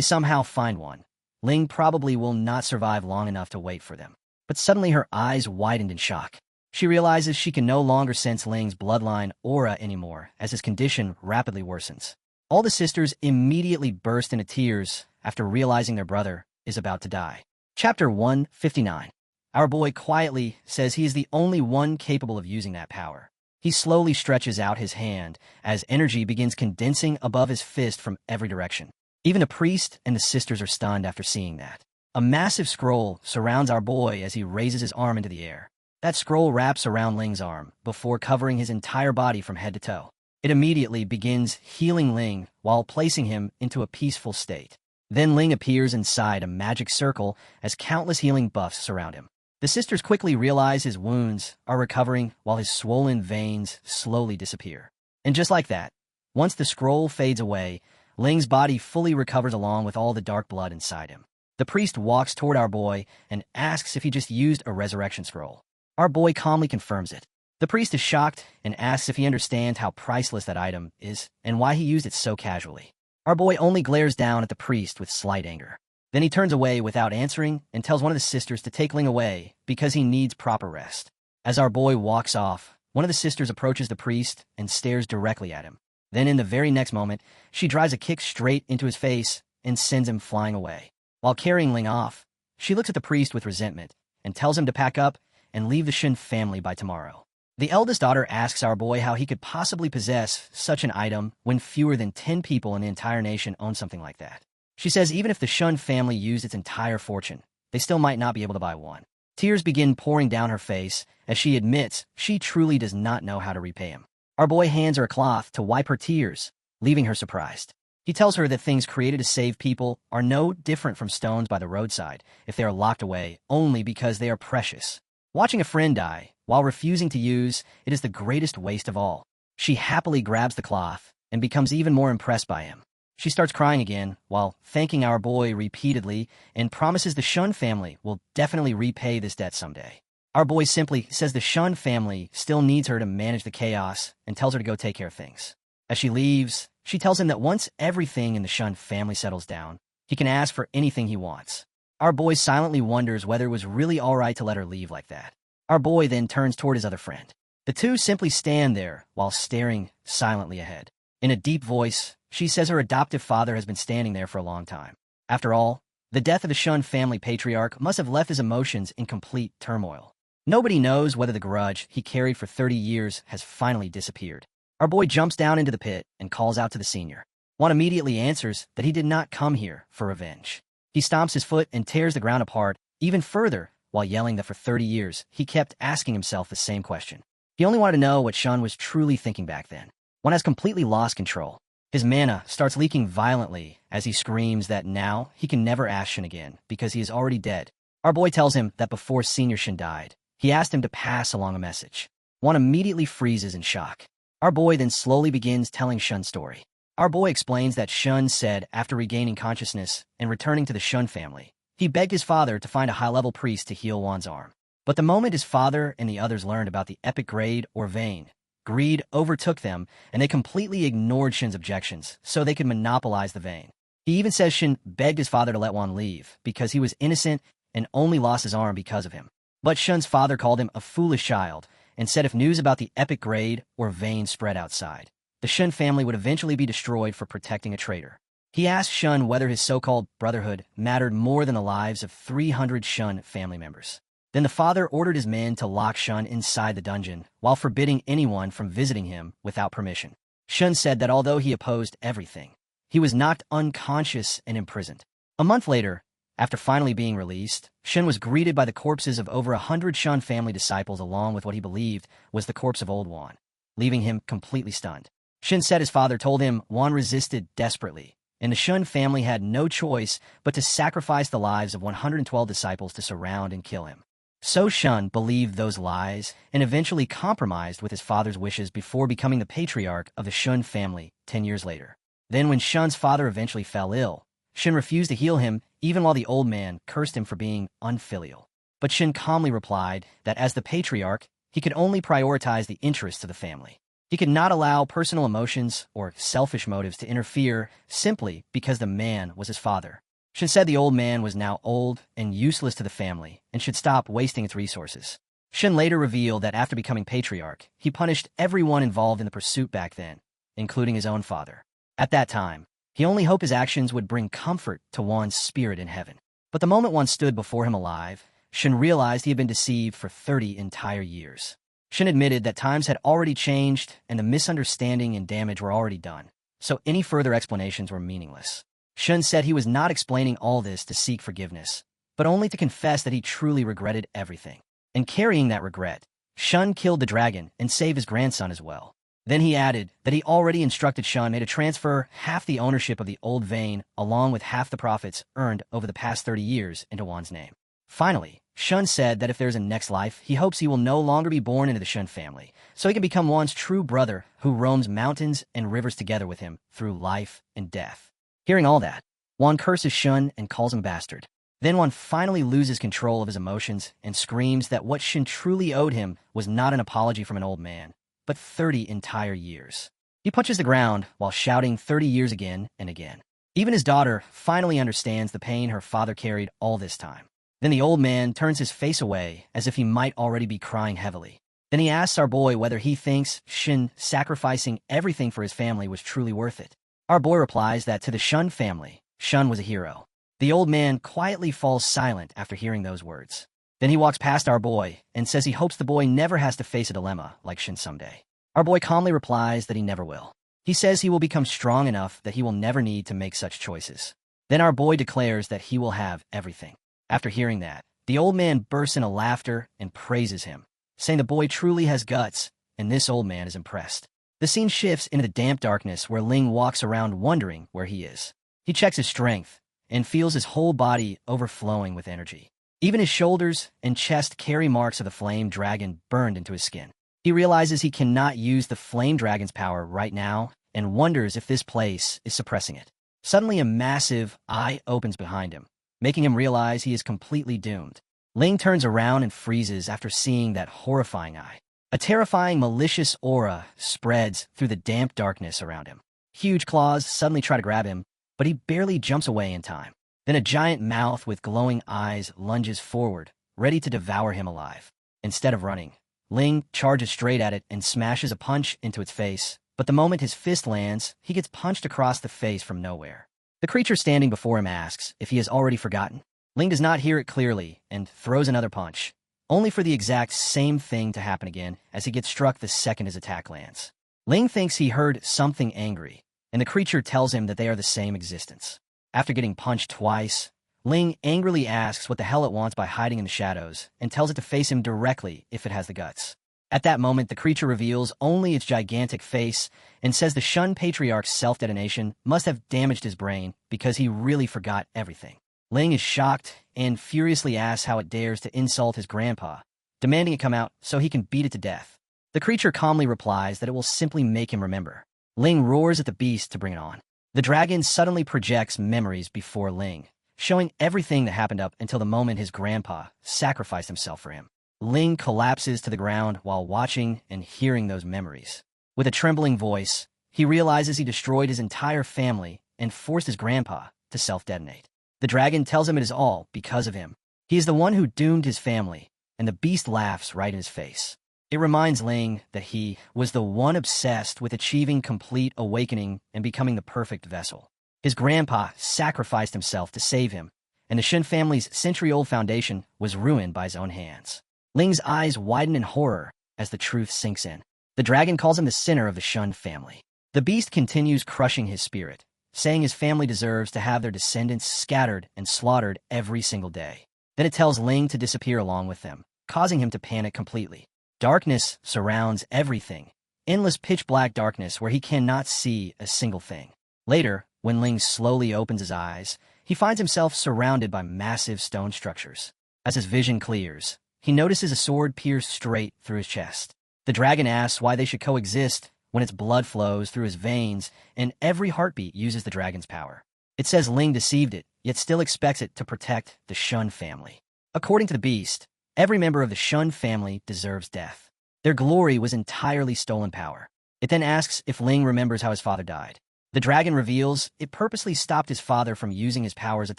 somehow find one, Ling probably will not survive long enough to wait for them. But suddenly her eyes widened in shock. She realizes she can no longer sense Ling's bloodline aura anymore as his condition rapidly worsens. All the sisters immediately burst into tears after realizing their brother is about to die. Chapter 159. Our boy quietly says he is the only one capable of using that power. He slowly stretches out his hand as energy begins condensing above his fist from every direction. Even the priest and the sisters are stunned after seeing that. A massive scroll surrounds our boy as he raises his arm into the air. That scroll wraps around Ling's arm before covering his entire body from head to toe. It immediately begins healing Ling while placing him into a peaceful state. Then Ling appears inside a magic circle as countless healing buffs surround him. The sisters quickly realize his wounds are recovering while his swollen veins slowly disappear. And just like that, once the scroll fades away, Ling's body fully recovers along with all the dark blood inside him. The priest walks toward our boy and asks if he just used a resurrection scroll. Our boy calmly confirms it. The priest is shocked and asks if he understands how priceless that item is and why he used it so casually. Our boy only glares down at the priest with slight anger. Then he turns away without answering and tells one of the sisters to take Ling away because he needs proper rest. As our boy walks off, one of the sisters approaches the priest and stares directly at him. Then in the very next moment, she drives a kick straight into his face and sends him flying away. While carrying Ling off, she looks at the priest with resentment and tells him to pack up and leave the Shin family by tomorrow. The eldest daughter asks our boy how he could possibly possess such an item when fewer than 10 people in the entire nation own something like that. She says even if the Shun family used its entire fortune, they still might not be able to buy one. Tears begin pouring down her face as she admits she truly does not know how to repay him. Our boy hands her a cloth to wipe her tears, leaving her surprised. He tells her that things created to save people are no different from stones by the roadside if they are locked away only because they are precious. Watching a friend die while refusing to use it is the greatest waste of all. She happily grabs the cloth and becomes even more impressed by him. She starts crying again while thanking our boy repeatedly and promises the Shun family will definitely repay this debt someday. Our boy simply says the Shun family still needs her to manage the chaos and tells her to go take care of things. As she leaves, she tells him that once everything in the Shun family settles down, he can ask for anything he wants. Our boy silently wonders whether it was really alright to let her leave like that. Our boy then turns toward his other friend. The two simply stand there while staring silently ahead. In a deep voice, she says her adoptive father has been standing there for a long time. After all, the death of the Shun family patriarch must have left his emotions in complete turmoil. Nobody knows whether the grudge he carried for 30 years has finally disappeared. Our boy jumps down into the pit and calls out to the senior. Juan immediately answers that he did not come here for revenge. He stomps his foot and tears the ground apart even further while yelling that for 30 years he kept asking himself the same question. He only wanted to know what Shun was truly thinking back then. Juan has completely lost control. His mana starts leaking violently as he screams that now he can never ask Shun again because he is already dead. Our boy tells him that before Senior Shun died, he asked him to pass along a message. Juan immediately freezes in shock. Our boy then slowly begins telling Shun's story. Our boy explains that Shun said after regaining consciousness and returning to the Shun family, he begged his father to find a high-level priest to heal Juan's arm. But the moment his father and the others learned about the epic grade or vein, greed overtook them and they completely ignored Shun's objections so they could monopolize the vein. He even says Shun begged his father to let Juan leave because he was innocent and only lost his arm because of him. But Shun's father called him a foolish child and said if news about the epic grade or vein spread outside, the Shun family would eventually be destroyed for protecting a traitor. He asked Shun whether his so-called brotherhood mattered more than the lives of 300 Shun family members. Then the father ordered his men to lock Shun inside the dungeon while forbidding anyone from visiting him without permission. Shun said that although he opposed everything, he was knocked unconscious and imprisoned. A month later, after finally being released, Shun was greeted by the corpses of over 100 Shun family disciples along with what he believed was the corpse of old Juan, leaving him completely stunned. Shun said his father told him Juan resisted desperately, and the Shun family had no choice but to sacrifice the lives of 112 disciples to surround and kill him. So Shun believed those lies and eventually compromised with his father's wishes before becoming the patriarch of the Shun family 10 years later. Then when Shun's father eventually fell ill, Shun refused to heal him even while the old man cursed him for being unfilial. But Shun calmly replied that as the patriarch, he could only prioritize the interests of the family. He could not allow personal emotions or selfish motives to interfere simply because the man was his father. Shun said the old man was now old and useless to the family and should stop wasting its resources. Shun later revealed that after becoming patriarch, he punished everyone involved in the pursuit back then, including his own father. At that time, he only hoped his actions would bring comfort to Juan's spirit in heaven. But the moment Juan stood before him alive, Shun realized he had been deceived for 30 entire years. Shun admitted that times had already changed and the misunderstanding and damage were already done, so any further explanations were meaningless. Shun said he was not explaining all this to seek forgiveness, but only to confess that he truly regretted everything. And carrying that regret, Shun killed the dragon and saved his grandson as well. Then he added that he already instructed Shun to transfer half the ownership of the old vein along with half the profits earned over the past 30 years into Juan's name. Finally, Shun said that if there's a next life, he hopes he will no longer be born into the Shun family, so he can become Juan's true brother who roams mountains and rivers together with him through life and death. Hearing all that, Juan curses Shun and calls him bastard. Then Juan finally loses control of his emotions and screams that what Shun truly owed him was not an apology from an old man, but 30 entire years. He punches the ground while shouting 30 years again and again. Even his daughter finally understands the pain her father carried all this time. Then the old man turns his face away as if he might already be crying heavily. Then he asks our boy whether he thinks Shun sacrificing everything for his family was truly worth it. Our boy replies that to the Shun family, Shun was a hero. The old man quietly falls silent after hearing those words. Then he walks past our boy and says he hopes the boy never has to face a dilemma like Shun someday. Our boy calmly replies that he never will. He says he will become strong enough that he will never need to make such choices. Then our boy declares that he will have everything. After hearing that, the old man bursts into laughter and praises him, saying the boy truly has guts, and this old man is impressed. The scene shifts into the damp darkness where Ling walks around wondering where he is. He checks his strength and feels his whole body overflowing with energy. Even his shoulders and chest carry marks of the flame dragon burned into his skin. He realizes he cannot use the flame dragon's power right now and wonders if this place is suppressing it. Suddenly, a massive eye opens behind him, making him realize he is completely doomed. Ling turns around and freezes after seeing that horrifying eye. A terrifying, malicious aura spreads through the damp darkness around him. Huge claws suddenly try to grab him, but he barely jumps away in time. Then a giant mouth with glowing eyes lunges forward, ready to devour him alive. Instead of running, Ling charges straight at it and smashes a punch into its face, but the moment his fist lands, he gets punched across the face from nowhere. The creature standing before him asks if he has already forgotten. Ling does not hear it clearly and throws another punch, only for the exact same thing to happen again as he gets struck the second his attack lands. Ling thinks he heard something angry, and the creature tells him that they are the same existence. After getting punched twice, Ling angrily asks what the hell it wants by hiding in the shadows and tells it to face him directly if it has the guts. At that moment, the creature reveals only its gigantic face and says the Shun Patriarch's self-detonation must have damaged his brain because he really forgot everything. Ling is shocked and furiously asks how it dares to insult his grandpa, demanding it come out so he can beat it to death. The creature calmly replies that it will simply make him remember. Ling roars at the beast to bring it on. The dragon suddenly projects memories before Ling, showing everything that happened up until the moment his grandpa sacrificed himself for him. Ling collapses to the ground while watching and hearing those memories. With a trembling voice, he realizes he destroyed his entire family and forced his grandpa to self-detonate. The dragon tells him it is all because of him. He is the one who doomed his family, and the beast laughs right in his face. It reminds Ling that he was the one obsessed with achieving complete awakening and becoming the perfect vessel. His grandpa sacrificed himself to save him, and the Shin family's century-old foundation was ruined by his own hands. Ling's eyes widen in horror as the truth sinks in. The dragon calls him the sinner of the Shun family. The beast continues crushing his spirit, saying his family deserves to have their descendants scattered and slaughtered every single day. Then it tells Ling to disappear along with them, causing him to panic completely. Darkness surrounds everything, endless pitch-black darkness where he cannot see a single thing. Later, when Ling slowly opens his eyes, he finds himself surrounded by massive stone structures. As his vision clears, he notices a sword pierced straight through his chest. The dragon asks why they should coexist when its blood flows through his veins and every heartbeat uses the dragon's power. It says Ling deceived it, yet still expects it to protect the Shun family. According to the beast, every member of the Shun family deserves death. Their glory was entirely stolen power. It then asks if Ling remembers how his father died. The dragon reveals it purposely stopped his father from using his powers at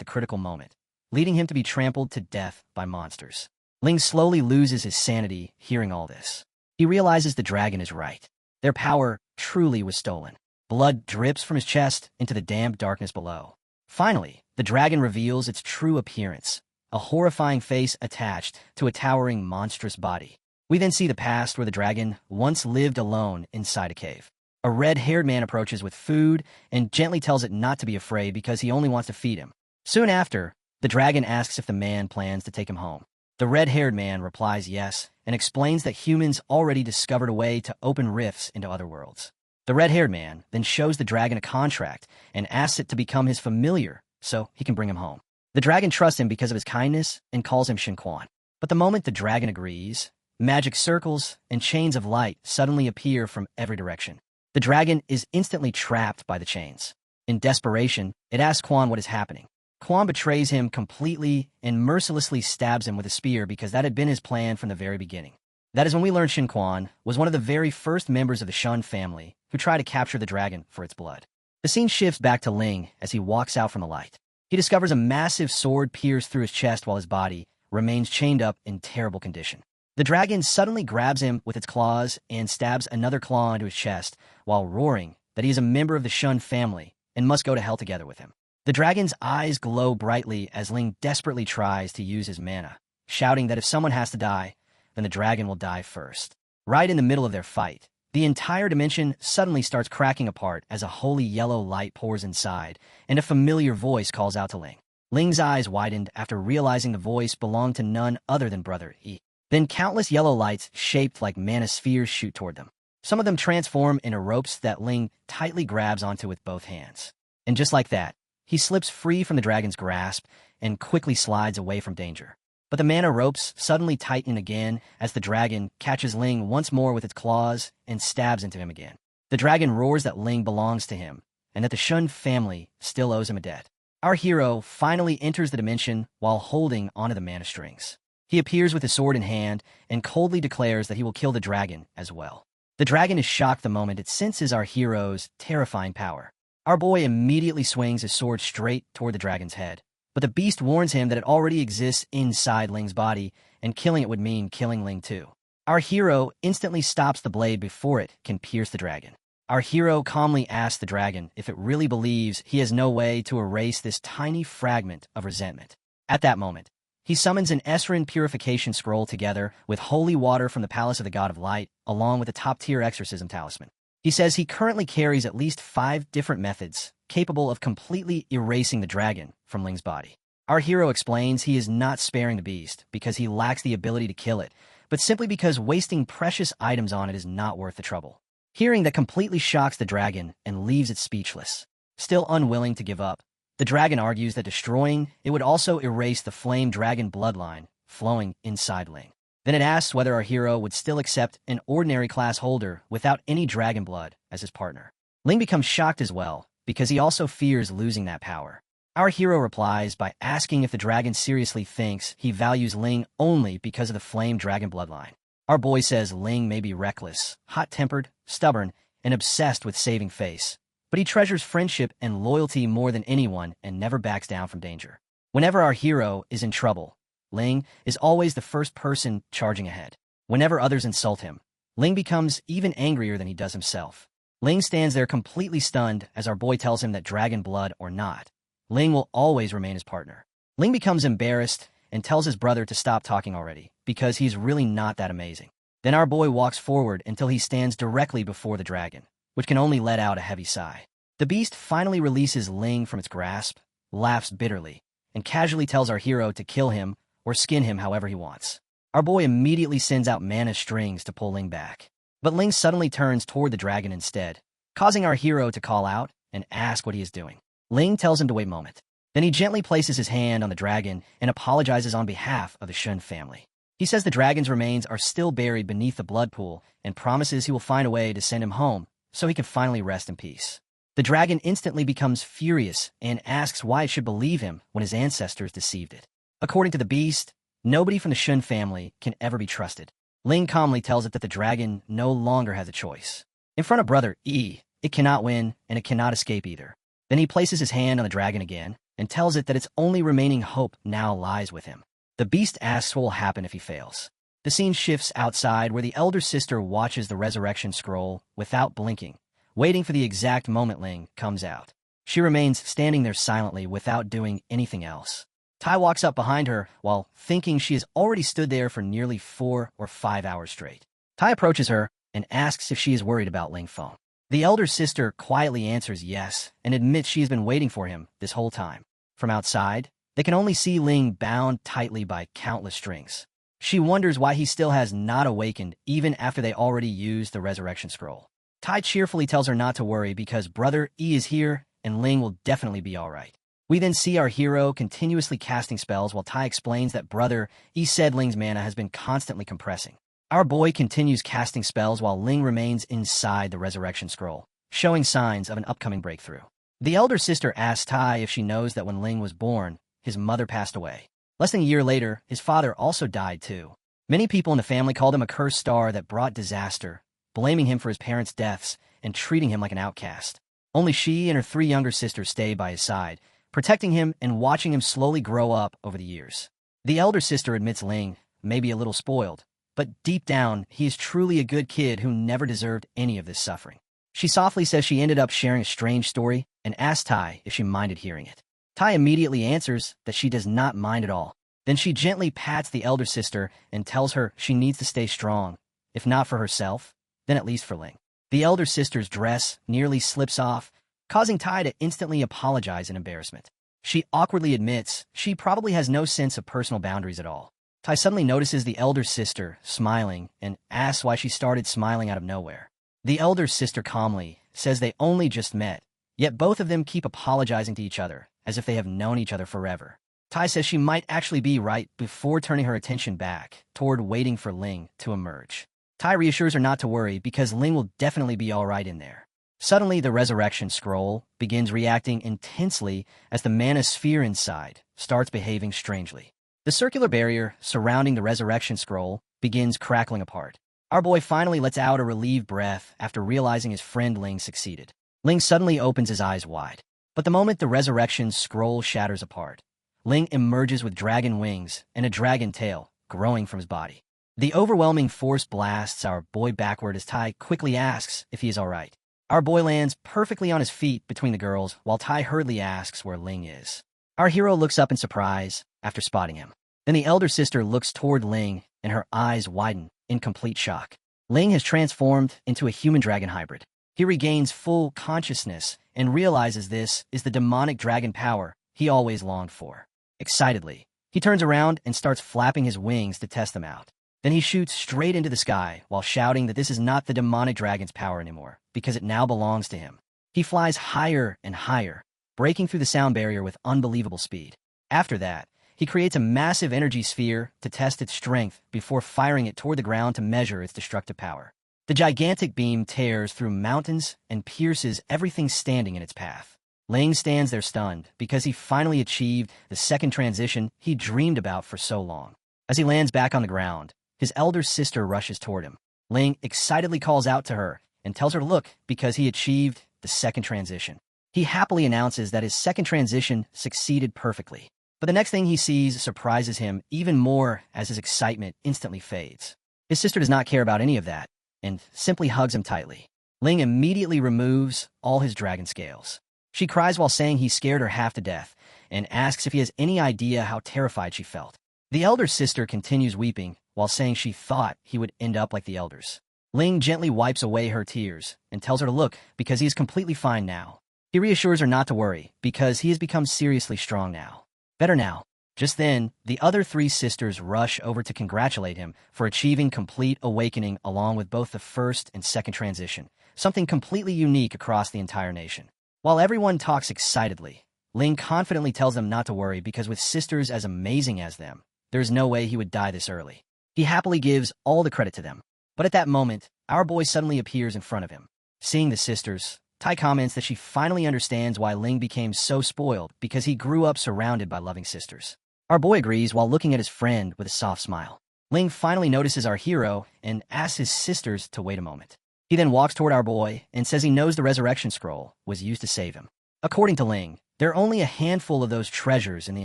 the critical moment, leading him to be trampled to death by monsters. Ling slowly loses his sanity hearing all this. He realizes the dragon is right. Their power truly was stolen. Blood drips from his chest into the damp darkness below. Finally, the dragon reveals its true appearance, a horrifying face attached to a towering, monstrous body. We then see the past where the dragon once lived alone inside a cave. A red-haired man approaches with food and gently tells it not to be afraid because he only wants to feed him. Soon after, the dragon asks if the man plans to take him home. The red-haired man replies yes and explains that humans already discovered a way to open rifts into other worlds. The red-haired man then shows the dragon a contract and asks it to become his familiar so he can bring him home. The dragon trusts him because of his kindness and calls him Shin Quan. But the moment the dragon agrees, magic circles and chains of light suddenly appear from every direction. The dragon is instantly trapped by the chains. In desperation, it asks Quan what is happening. Quan betrays him completely and mercilessly stabs him with a spear because that had been his plan from the very beginning. That is when we learn Shin Quan was one of the very first members of the Shun family who tried to capture the dragon for its blood. The scene shifts back to Ling as he walks out from the light. He discovers a massive sword pierced through his chest while his body remains chained up in terrible condition. The dragon suddenly grabs him with its claws and stabs another claw into his chest while roaring that he is a member of the Shun family and must go to hell together with him. The dragon's eyes glow brightly as Ling desperately tries to use his mana, shouting that if someone has to die, then the dragon will die first. Right in the middle of their fight, the entire dimension suddenly starts cracking apart as a holy yellow light pours inside, and a familiar voice calls out to Ling. Ling's eyes widened after realizing the voice belonged to none other than Brother Yi. Then countless yellow lights shaped like mana spheres shoot toward them. Some of them transform into ropes that Ling tightly grabs onto with both hands. And just like that, he slips free from the dragon's grasp and quickly slides away from danger. But the mana ropes suddenly tighten again as the dragon catches Ling once more with its claws and stabs into him again. The dragon roars that Ling belongs to him and that the Shun family still owes him a debt. Our hero finally enters the dimension while holding onto the mana strings. He appears with his sword in hand and coldly declares that he will kill the dragon as well. The dragon is shocked the moment it senses our hero's terrifying power. Our boy immediately swings his sword straight toward the dragon's head, but the beast warns him that it already exists inside Ling's body, and killing it would mean killing Ling too. Our hero instantly stops the blade before it can pierce the dragon. Our hero calmly asks the dragon if it really believes he has no way to erase this tiny fragment of resentment. At that moment, he summons an Esrin purification scroll together with holy water from the Palace of the God of Light, along with a top-tier exorcism talisman. He says he currently carries at least 5 different methods capable of completely erasing the dragon from Ling's body. Our hero explains he is not sparing the beast because he lacks the ability to kill it, but simply because wasting precious items on it is not worth the trouble. Hearing that completely shocks the dragon and leaves it speechless. Still unwilling to give up, the dragon argues that destroying it would also erase the flame dragon bloodline flowing inside Ling. Then it asks whether our hero would still accept an ordinary class holder without any dragon blood as his partner. Ling becomes shocked as well, because he also fears losing that power. Our hero replies by asking if the dragon seriously thinks he values Ling only because of the flame dragon bloodline. Our boy says Ling may be reckless, hot-tempered, stubborn, and obsessed with saving face, but he treasures friendship and loyalty more than anyone and never backs down from danger. Whenever our hero is in trouble, Ling is always the first person charging ahead. Whenever others insult him, Ling becomes even angrier than he does himself. Ling stands there completely stunned as our boy tells him that dragon blood or not, Ling will always remain his partner. Ling becomes embarrassed and tells his brother to stop talking already, because he's really not that amazing. Then our boy walks forward until he stands directly before the dragon, which can only let out a heavy sigh. The beast finally releases Ling from its grasp, laughs bitterly, and casually tells our hero to kill him or skin him however he wants. Our boy immediately sends out mana strings to pull Ling back. But Ling suddenly turns toward the dragon instead, causing our hero to call out and ask what he is doing. Ling tells him to wait a moment. Then he gently places his hand on the dragon and apologizes on behalf of the Shun family. He says the dragon's remains are still buried beneath the blood pool and promises he will find a way to send him home so he can finally rest in peace. The dragon instantly becomes furious and asks why it should believe him when his ancestors deceived it. According to the beast, nobody from the Shun family can ever be trusted. Ling calmly tells it that the dragon no longer has a choice. In front of brother E, it cannot win and it cannot escape either. Then he places his hand on the dragon again and tells it that its only remaining hope now lies with him. The beast asks what will happen if he fails. The scene shifts outside where the elder sister watches the resurrection scroll without blinking, waiting for the exact moment Ling comes out. She remains standing there silently without doing anything else. Tai walks up behind her while thinking she has already stood there for nearly 4 or 5 hours straight. Tai approaches her and asks if she is worried about Ling Feng. The elder sister quietly answers yes and admits she has been waiting for him this whole time. From outside, they can only see Ling bound tightly by countless strings. She wonders why he still has not awakened even after they already used the resurrection scroll. Tai cheerfully tells her not to worry because brother E is here and Ling will definitely be alright. We then see our hero continuously casting spells while Tai explains that brother E said Ling's mana has been constantly compressing. Our boy continues casting spells while Ling remains inside the resurrection scroll, showing signs of an upcoming breakthrough. The elder sister asks Tai if she knows that when Ling was born, his mother passed away. Less than a year later, his father also died too. Many people in the family called him a cursed star that brought disaster, blaming him for his parents' deaths and treating him like an outcast. Only she and her 3 younger sisters stayed by his side, protecting him and watching him slowly grow up over the years. The elder sister admits Ling may be a little spoiled, but deep down, he is truly a good kid who never deserved any of this suffering. She softly says she ended up sharing a strange story and asks Tai if she minded hearing it. Tai immediately answers that she does not mind at all. Then she gently pats the elder sister and tells her she needs to stay strong, if not for herself, then at least for Ling. The elder sister's dress nearly slips off, causing Tai to instantly apologize in embarrassment. She awkwardly admits she probably has no sense of personal boundaries at all. Tai suddenly notices the elder sister smiling and asks why she started smiling out of nowhere. The elder sister calmly says they only just met, yet both of them keep apologizing to each other as if they have known each other forever. Tai says she might actually be right before turning her attention back toward waiting for Ling to emerge. Tai reassures her not to worry because Ling will definitely be all right in there. Suddenly, the resurrection scroll begins reacting intensely as the mana sphere inside starts behaving strangely. The circular barrier surrounding the resurrection scroll begins crackling apart. Our boy finally lets out a relieved breath after realizing his friend Ling succeeded. Ling suddenly opens his eyes wide. But the moment the resurrection scroll shatters apart, Ling emerges with dragon wings and a dragon tail growing from his body. The overwhelming force blasts our boy backward as Tai quickly asks if he is all right. Our boy lands perfectly on his feet between the girls while Tai hurriedly asks where Ling is. Our hero looks up in surprise after spotting him. Then the elder sister looks toward Ling and her eyes widen in complete shock. Ling has transformed into a human-dragon hybrid. He regains full consciousness and realizes this is the demonic dragon power he always longed for. Excitedly, he turns around and starts flapping his wings to test them out. Then he shoots straight into the sky while shouting that this is not the demonic dragon's power anymore, because it now belongs to him. He flies higher and higher, breaking through the sound barrier with unbelievable speed. After that, he creates a massive energy sphere to test its strength before firing it toward the ground to measure its destructive power. The gigantic beam tears through mountains and pierces everything standing in its path. Ling stands there stunned because he finally achieved the second transition he dreamed about for so long. As he lands back on the ground, his elder sister rushes toward him. Ling excitedly calls out to her and tells her to look because he achieved the second transition. He happily announces that his second transition succeeded perfectly. But the next thing he sees surprises him even more as his excitement instantly fades. His sister does not care about any of that and simply hugs him tightly. Ling immediately removes all his dragon scales. She cries while saying he scared her half to death and asks if he has any idea how terrified she felt. The elder sister continues weeping while saying she thought he would end up like the elders. Ling gently wipes away her tears and tells her to look because he is completely fine now. He reassures her not to worry because he has become seriously strong now. Better now. Just then, the other three sisters rush over to congratulate him for achieving complete awakening along with both the first and second transition, something completely unique across the entire nation. While everyone talks excitedly, Ling confidently tells them not to worry because with sisters as amazing as them, there's no way he would die this early. He happily gives all the credit to them. But at that moment, our boy suddenly appears in front of him. Seeing the sisters, Tai comments that she finally understands why Ling became so spoiled because he grew up surrounded by loving sisters. Our boy agrees while looking at his friend with a soft smile. Ling finally notices our hero and asks his sisters to wait a moment. He then walks toward our boy and says he knows the resurrection scroll was used to save him. According to Ling, there are only a handful of those treasures in the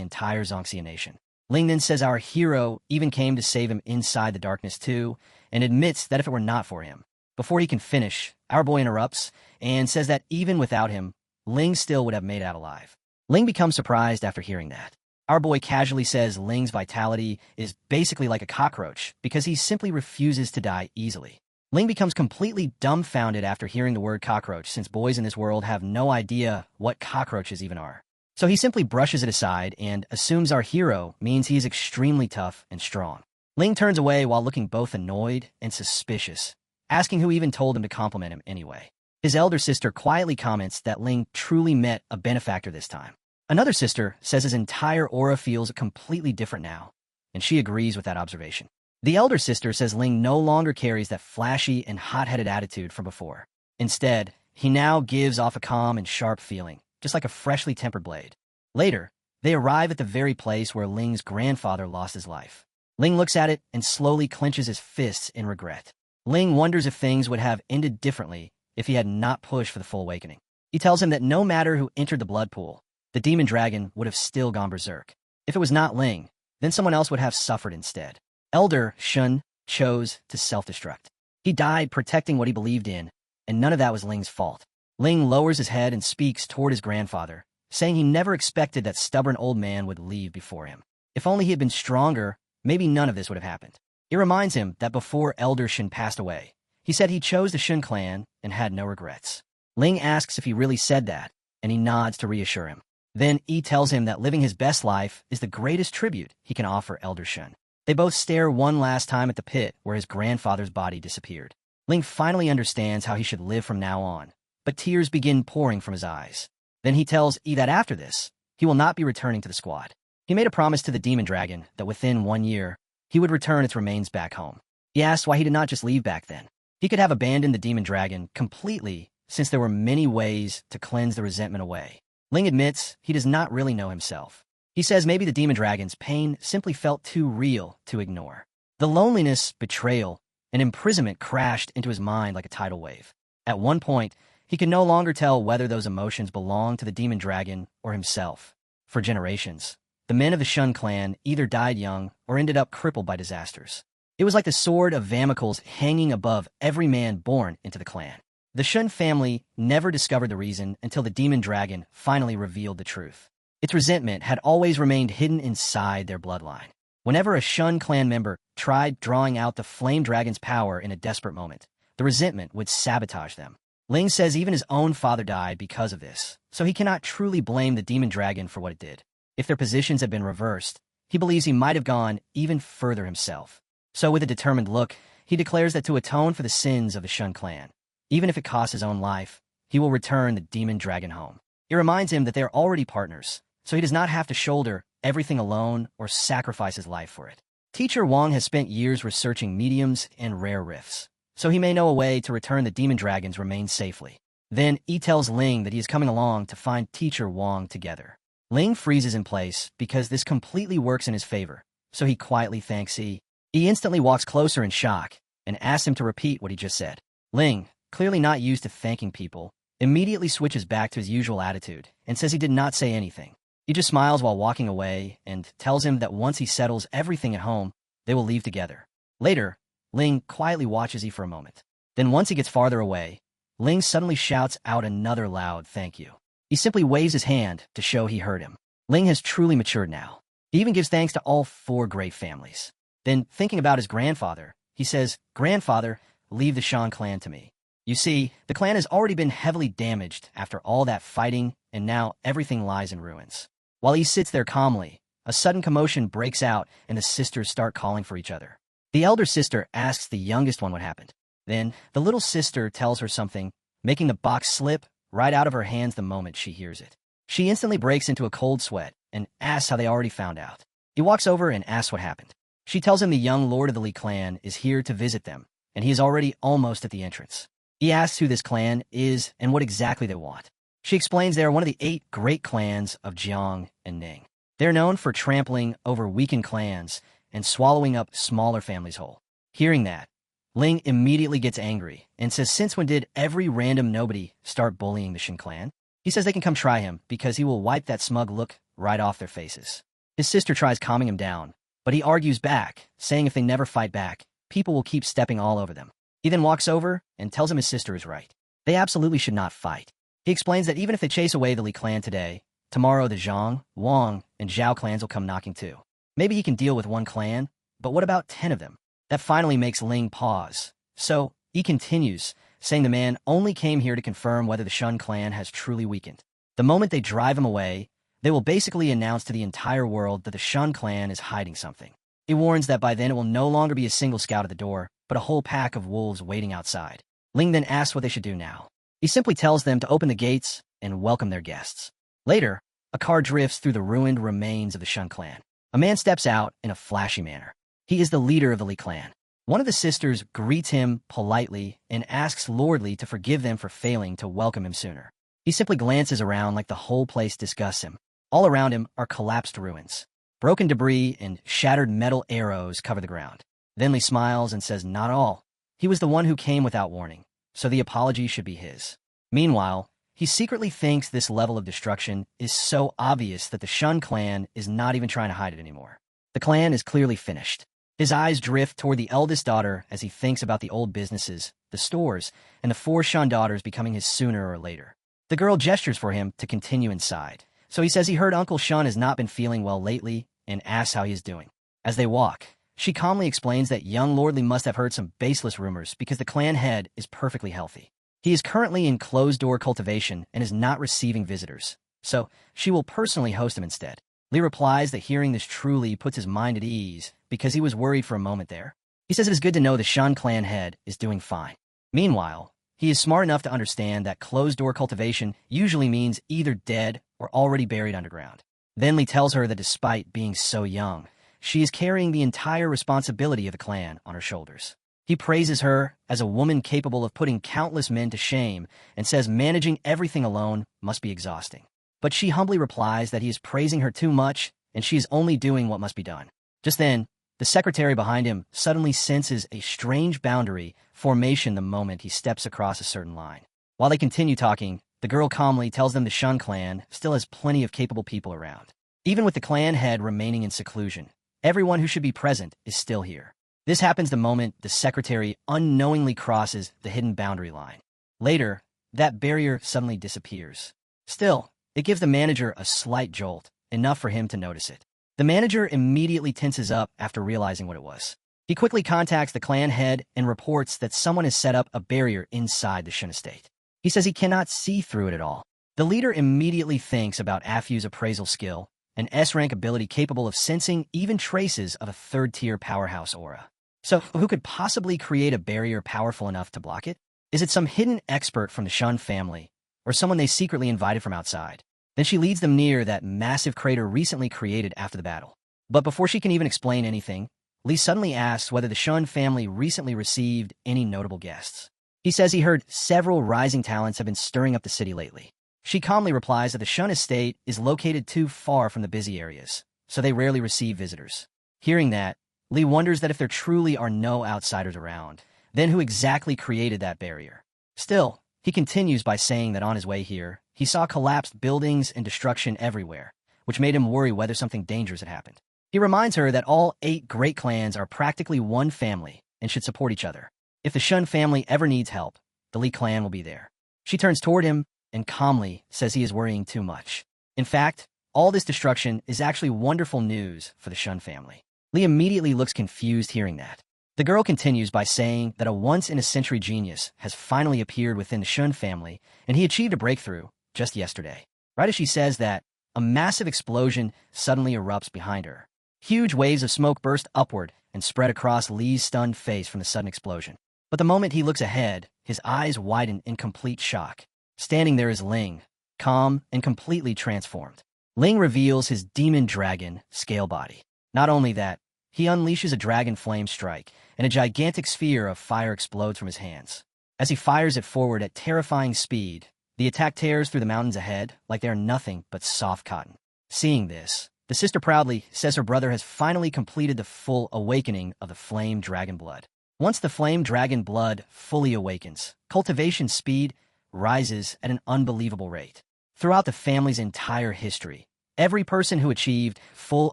entire Zongxia nation. Ling then says our hero even came to save him inside the darkness too, and admits that if it were not for him. Before he can finish, our boy interrupts and says that even without him, Ling still would have made it out alive. Ling becomes surprised after hearing that. Our boy casually says Ling's vitality is basically like a cockroach because he simply refuses to die easily. Ling becomes completely dumbfounded after hearing the word cockroach since boys in this world have no idea what cockroaches even are. So he simply brushes it aside and assumes our hero means he is extremely tough and strong. Ling turns away while looking both annoyed and suspicious, asking who even told him to compliment him anyway. His elder sister quietly comments that Ling truly met a benefactor this time. Another sister says his entire aura feels completely different now, and she agrees with that observation. The elder sister says Ling no longer carries that flashy and hot-headed attitude from before. Instead, he now gives off a calm and sharp feeling, just like a freshly tempered blade. Later, they arrive at the very place where Ling's grandfather lost his life. Ling looks at it and slowly clenches his fists in regret. Ling wonders if things would have ended differently if he had not pushed for the full awakening. He tells him that no matter who entered the blood pool, the demon dragon would have still gone berserk. If it was not Ling, then someone else would have suffered instead. Elder Shun chose to self-destruct. He died protecting what he believed in, and none of that was Ling's fault. Ling lowers his head and speaks toward his grandfather, saying he never expected that stubborn old man would leave before him. If only he had been stronger, maybe none of this would have happened. It reminds him that before Elder Shun passed away, he said he chose the Shun clan and had no regrets. Ling asks if he really said that, and he nods to reassure him. Then Yi tells him that living his best life is the greatest tribute he can offer Elder Shun. They both stare one last time at the pit where his grandfather's body disappeared. Ling finally understands how he should live from now on, but tears begin pouring from his eyes. Then he tells Yi that after this, he will not be returning to the squad. He made a promise to the demon dragon that within 1 year, he would return its remains back home. He asked why he did not just leave back then. He could have abandoned the demon dragon completely since there were many ways to cleanse the resentment away. Ling admits he does not really know himself. He says maybe the demon dragon's pain simply felt too real to ignore. The loneliness, betrayal, and imprisonment crashed into his mind like a tidal wave. At one point, he could no longer tell whether those emotions belonged to the demon dragon or himself. For generations, the men of the Shun clan either died young or ended up crippled by disasters. It was like the sword of Damocles hanging above every man born into the clan. The Shun family never discovered the reason until the demon dragon finally revealed the truth. Its resentment had always remained hidden inside their bloodline. Whenever a Shun clan member tried drawing out the flame dragon's power in a desperate moment, the resentment would sabotage them. Ling says even his own father died because of this, so he cannot truly blame the demon dragon for what it did. If their positions had been reversed, he believes he might have gone even further himself. So with a determined look, he declares that to atone for the sins of the Shun clan, even if it costs his own life, he will return the demon dragon home. It reminds him that they are already partners, so he does not have to shoulder everything alone or sacrifice his life for it. Teacher Wang has spent years researching mediums and rare rifts, so he may know a way to return the demon dragon's remains safely. Then he tells Ling that he is coming along to find Teacher Wang together. Ling freezes in place because this completely works in his favor, so he quietly thanks He. He instantly walks closer in shock and asks him to repeat what he just said. Ling, clearly not used to thanking people, immediately switches back to his usual attitude and says he did not say anything. He just smiles while walking away and tells him that once he settles everything at home, they will leave together. Later, Ling quietly watches He for a moment. Then once he gets farther away, Ling suddenly shouts out another loud thank you. He simply waves his hand to show he heard him. Ling has truly matured now. He even gives thanks to all 4 great families. Then, thinking about his grandfather, he says, "Grandfather, leave the Shan clan to me." You see, the clan has already been heavily damaged after all that fighting, and now everything lies in ruins. While he sits there calmly, a sudden commotion breaks out and the sisters start calling for each other. The elder sister asks the youngest one what happened. Then, the little sister tells her something, making the box slip right out of her hands the moment she hears it. She instantly breaks into a cold sweat and asks how they already found out. He walks over and asks what happened. She tells him the young lord of the Li clan is here to visit them, and he is already almost at the entrance. He asks who this clan is and what exactly they want. She explains they are one of the 8 great clans of Jiang and Ning. They're known for trampling over weakened clans and swallowing up smaller families whole. Hearing that, Ling immediately gets angry and says since when did every random nobody start bullying the Shin clan? He says they can come try him because he will wipe that smug look right off their faces. His sister tries calming him down, but he argues back, saying if they never fight back, people will keep stepping all over them. He then walks over and tells him his sister is right. They absolutely should not fight. He explains that even if they chase away the Li clan today, tomorrow the Zhang, Wang, and Zhao clans will come knocking too. Maybe he can deal with 1 clan, but what about 10 of them? That finally makes Ling pause. So, he continues, saying the man only came here to confirm whether the Shun clan has truly weakened. The moment they drive him away, they will basically announce to the entire world that the Shun clan is hiding something. He warns that by then it will no longer be a single scout at the door, but a whole pack of wolves waiting outside. Ling then asks what they should do now. He simply tells them to open the gates and welcome their guests. Later, a car drifts through the ruined remains of the Shun clan. A man steps out in a flashy manner. He is the leader of the Li clan. One of the sisters greets him politely and asks Lord Li to forgive them for failing to welcome him sooner. He simply glances around like the whole place disgusts him. All around him are collapsed ruins. Broken debris and shattered metal arrows cover the ground. Then Li smiles and says not all. He was the one who came without warning, so the apology should be his. Meanwhile, he secretly thinks this level of destruction is so obvious that the Shun clan is not even trying to hide it anymore. The clan is clearly finished. His eyes drift toward the eldest daughter as he thinks about the old businesses, the stores, and the 4 Shun daughters becoming his sooner or later. The girl gestures for him to continue inside, so he says he heard Uncle Shun has not been feeling well lately and asks how he is doing. As they walk, she calmly explains that young Lord Li must have heard some baseless rumors because the clan head is perfectly healthy. He is currently in closed-door cultivation and is not receiving visitors, so she will personally host him instead. Li replies that hearing this truly puts his mind at ease because he was worried for a moment there. He says it is good to know the Shun clan head is doing fine. Meanwhile, he is smart enough to understand that closed-door cultivation usually means either dead or already buried underground. Then Lee tells her that despite being so young, she is carrying the entire responsibility of the clan on her shoulders. He praises her as a woman capable of putting countless men to shame and says managing everything alone must be exhausting. But she humbly replies that he is praising her too much and she is only doing what must be done. Just then, the secretary behind him suddenly senses a strange boundary formation the moment he steps across a certain line. While they continue talking, the girl calmly tells them the Shun clan still has plenty of capable people around. Even with the clan head remaining in seclusion, everyone who should be present is still here. This happens the moment the secretary unknowingly crosses the hidden boundary line. Later, that barrier suddenly disappears. Still, it gives the manager a slight jolt, enough for him to notice it. The manager immediately tenses up after realizing what it was. He quickly contacts the clan head and reports that someone has set up a barrier inside the Shun estate. He says he cannot see through it at all. The leader immediately thinks about Afyu's appraisal skill, an S-rank ability capable of sensing even traces of a third-tier powerhouse aura. So who could possibly create a barrier powerful enough to block it? Is it some hidden expert from the Shun family, or someone they secretly invited from outside? Then she leads them near that massive crater recently created after the battle. But before she can even explain anything, Lee suddenly asks whether the Shun family recently received any notable guests. He says he heard several rising talents have been stirring up the city lately. She calmly replies that the Shun estate is located too far from the busy areas, so they rarely receive visitors. Hearing that, Lee wonders that if there truly are no outsiders around, then who exactly created that barrier? Still, he continues by saying that on his way here, he saw collapsed buildings and destruction everywhere, which made him worry whether something dangerous had happened. He reminds her that all 8 great clans are practically one family and should support each other. If the Shun family ever needs help, the Lee clan will be there. She turns toward him and calmly says he is worrying too much. In fact, all this destruction is actually wonderful news for the Shun family. Lee immediately looks confused hearing that. The girl continues by saying that a once-in-a-century genius has finally appeared within the Shun family, and he achieved a breakthrough just yesterday. Right as she says that, a massive explosion suddenly erupts behind her. Huge waves of smoke burst upward and spread across Lee's stunned face from the sudden explosion. But the moment he looks ahead, his eyes widen in complete shock. Standing there is Ling, calm and completely transformed. Ling reveals his demon dragon scale body. Not only that, he unleashes a dragon flame strike, and a gigantic sphere of fire explodes from his hands. As he fires it forward at terrifying speed, the attack tears through the mountains ahead like they are nothing but soft cotton. Seeing this, the sister proudly says her brother has finally completed the full awakening of the flame dragon blood. Once the flame dragon blood fully awakens, cultivation speed rises at an unbelievable rate. Throughout the family's entire history, every person who achieved full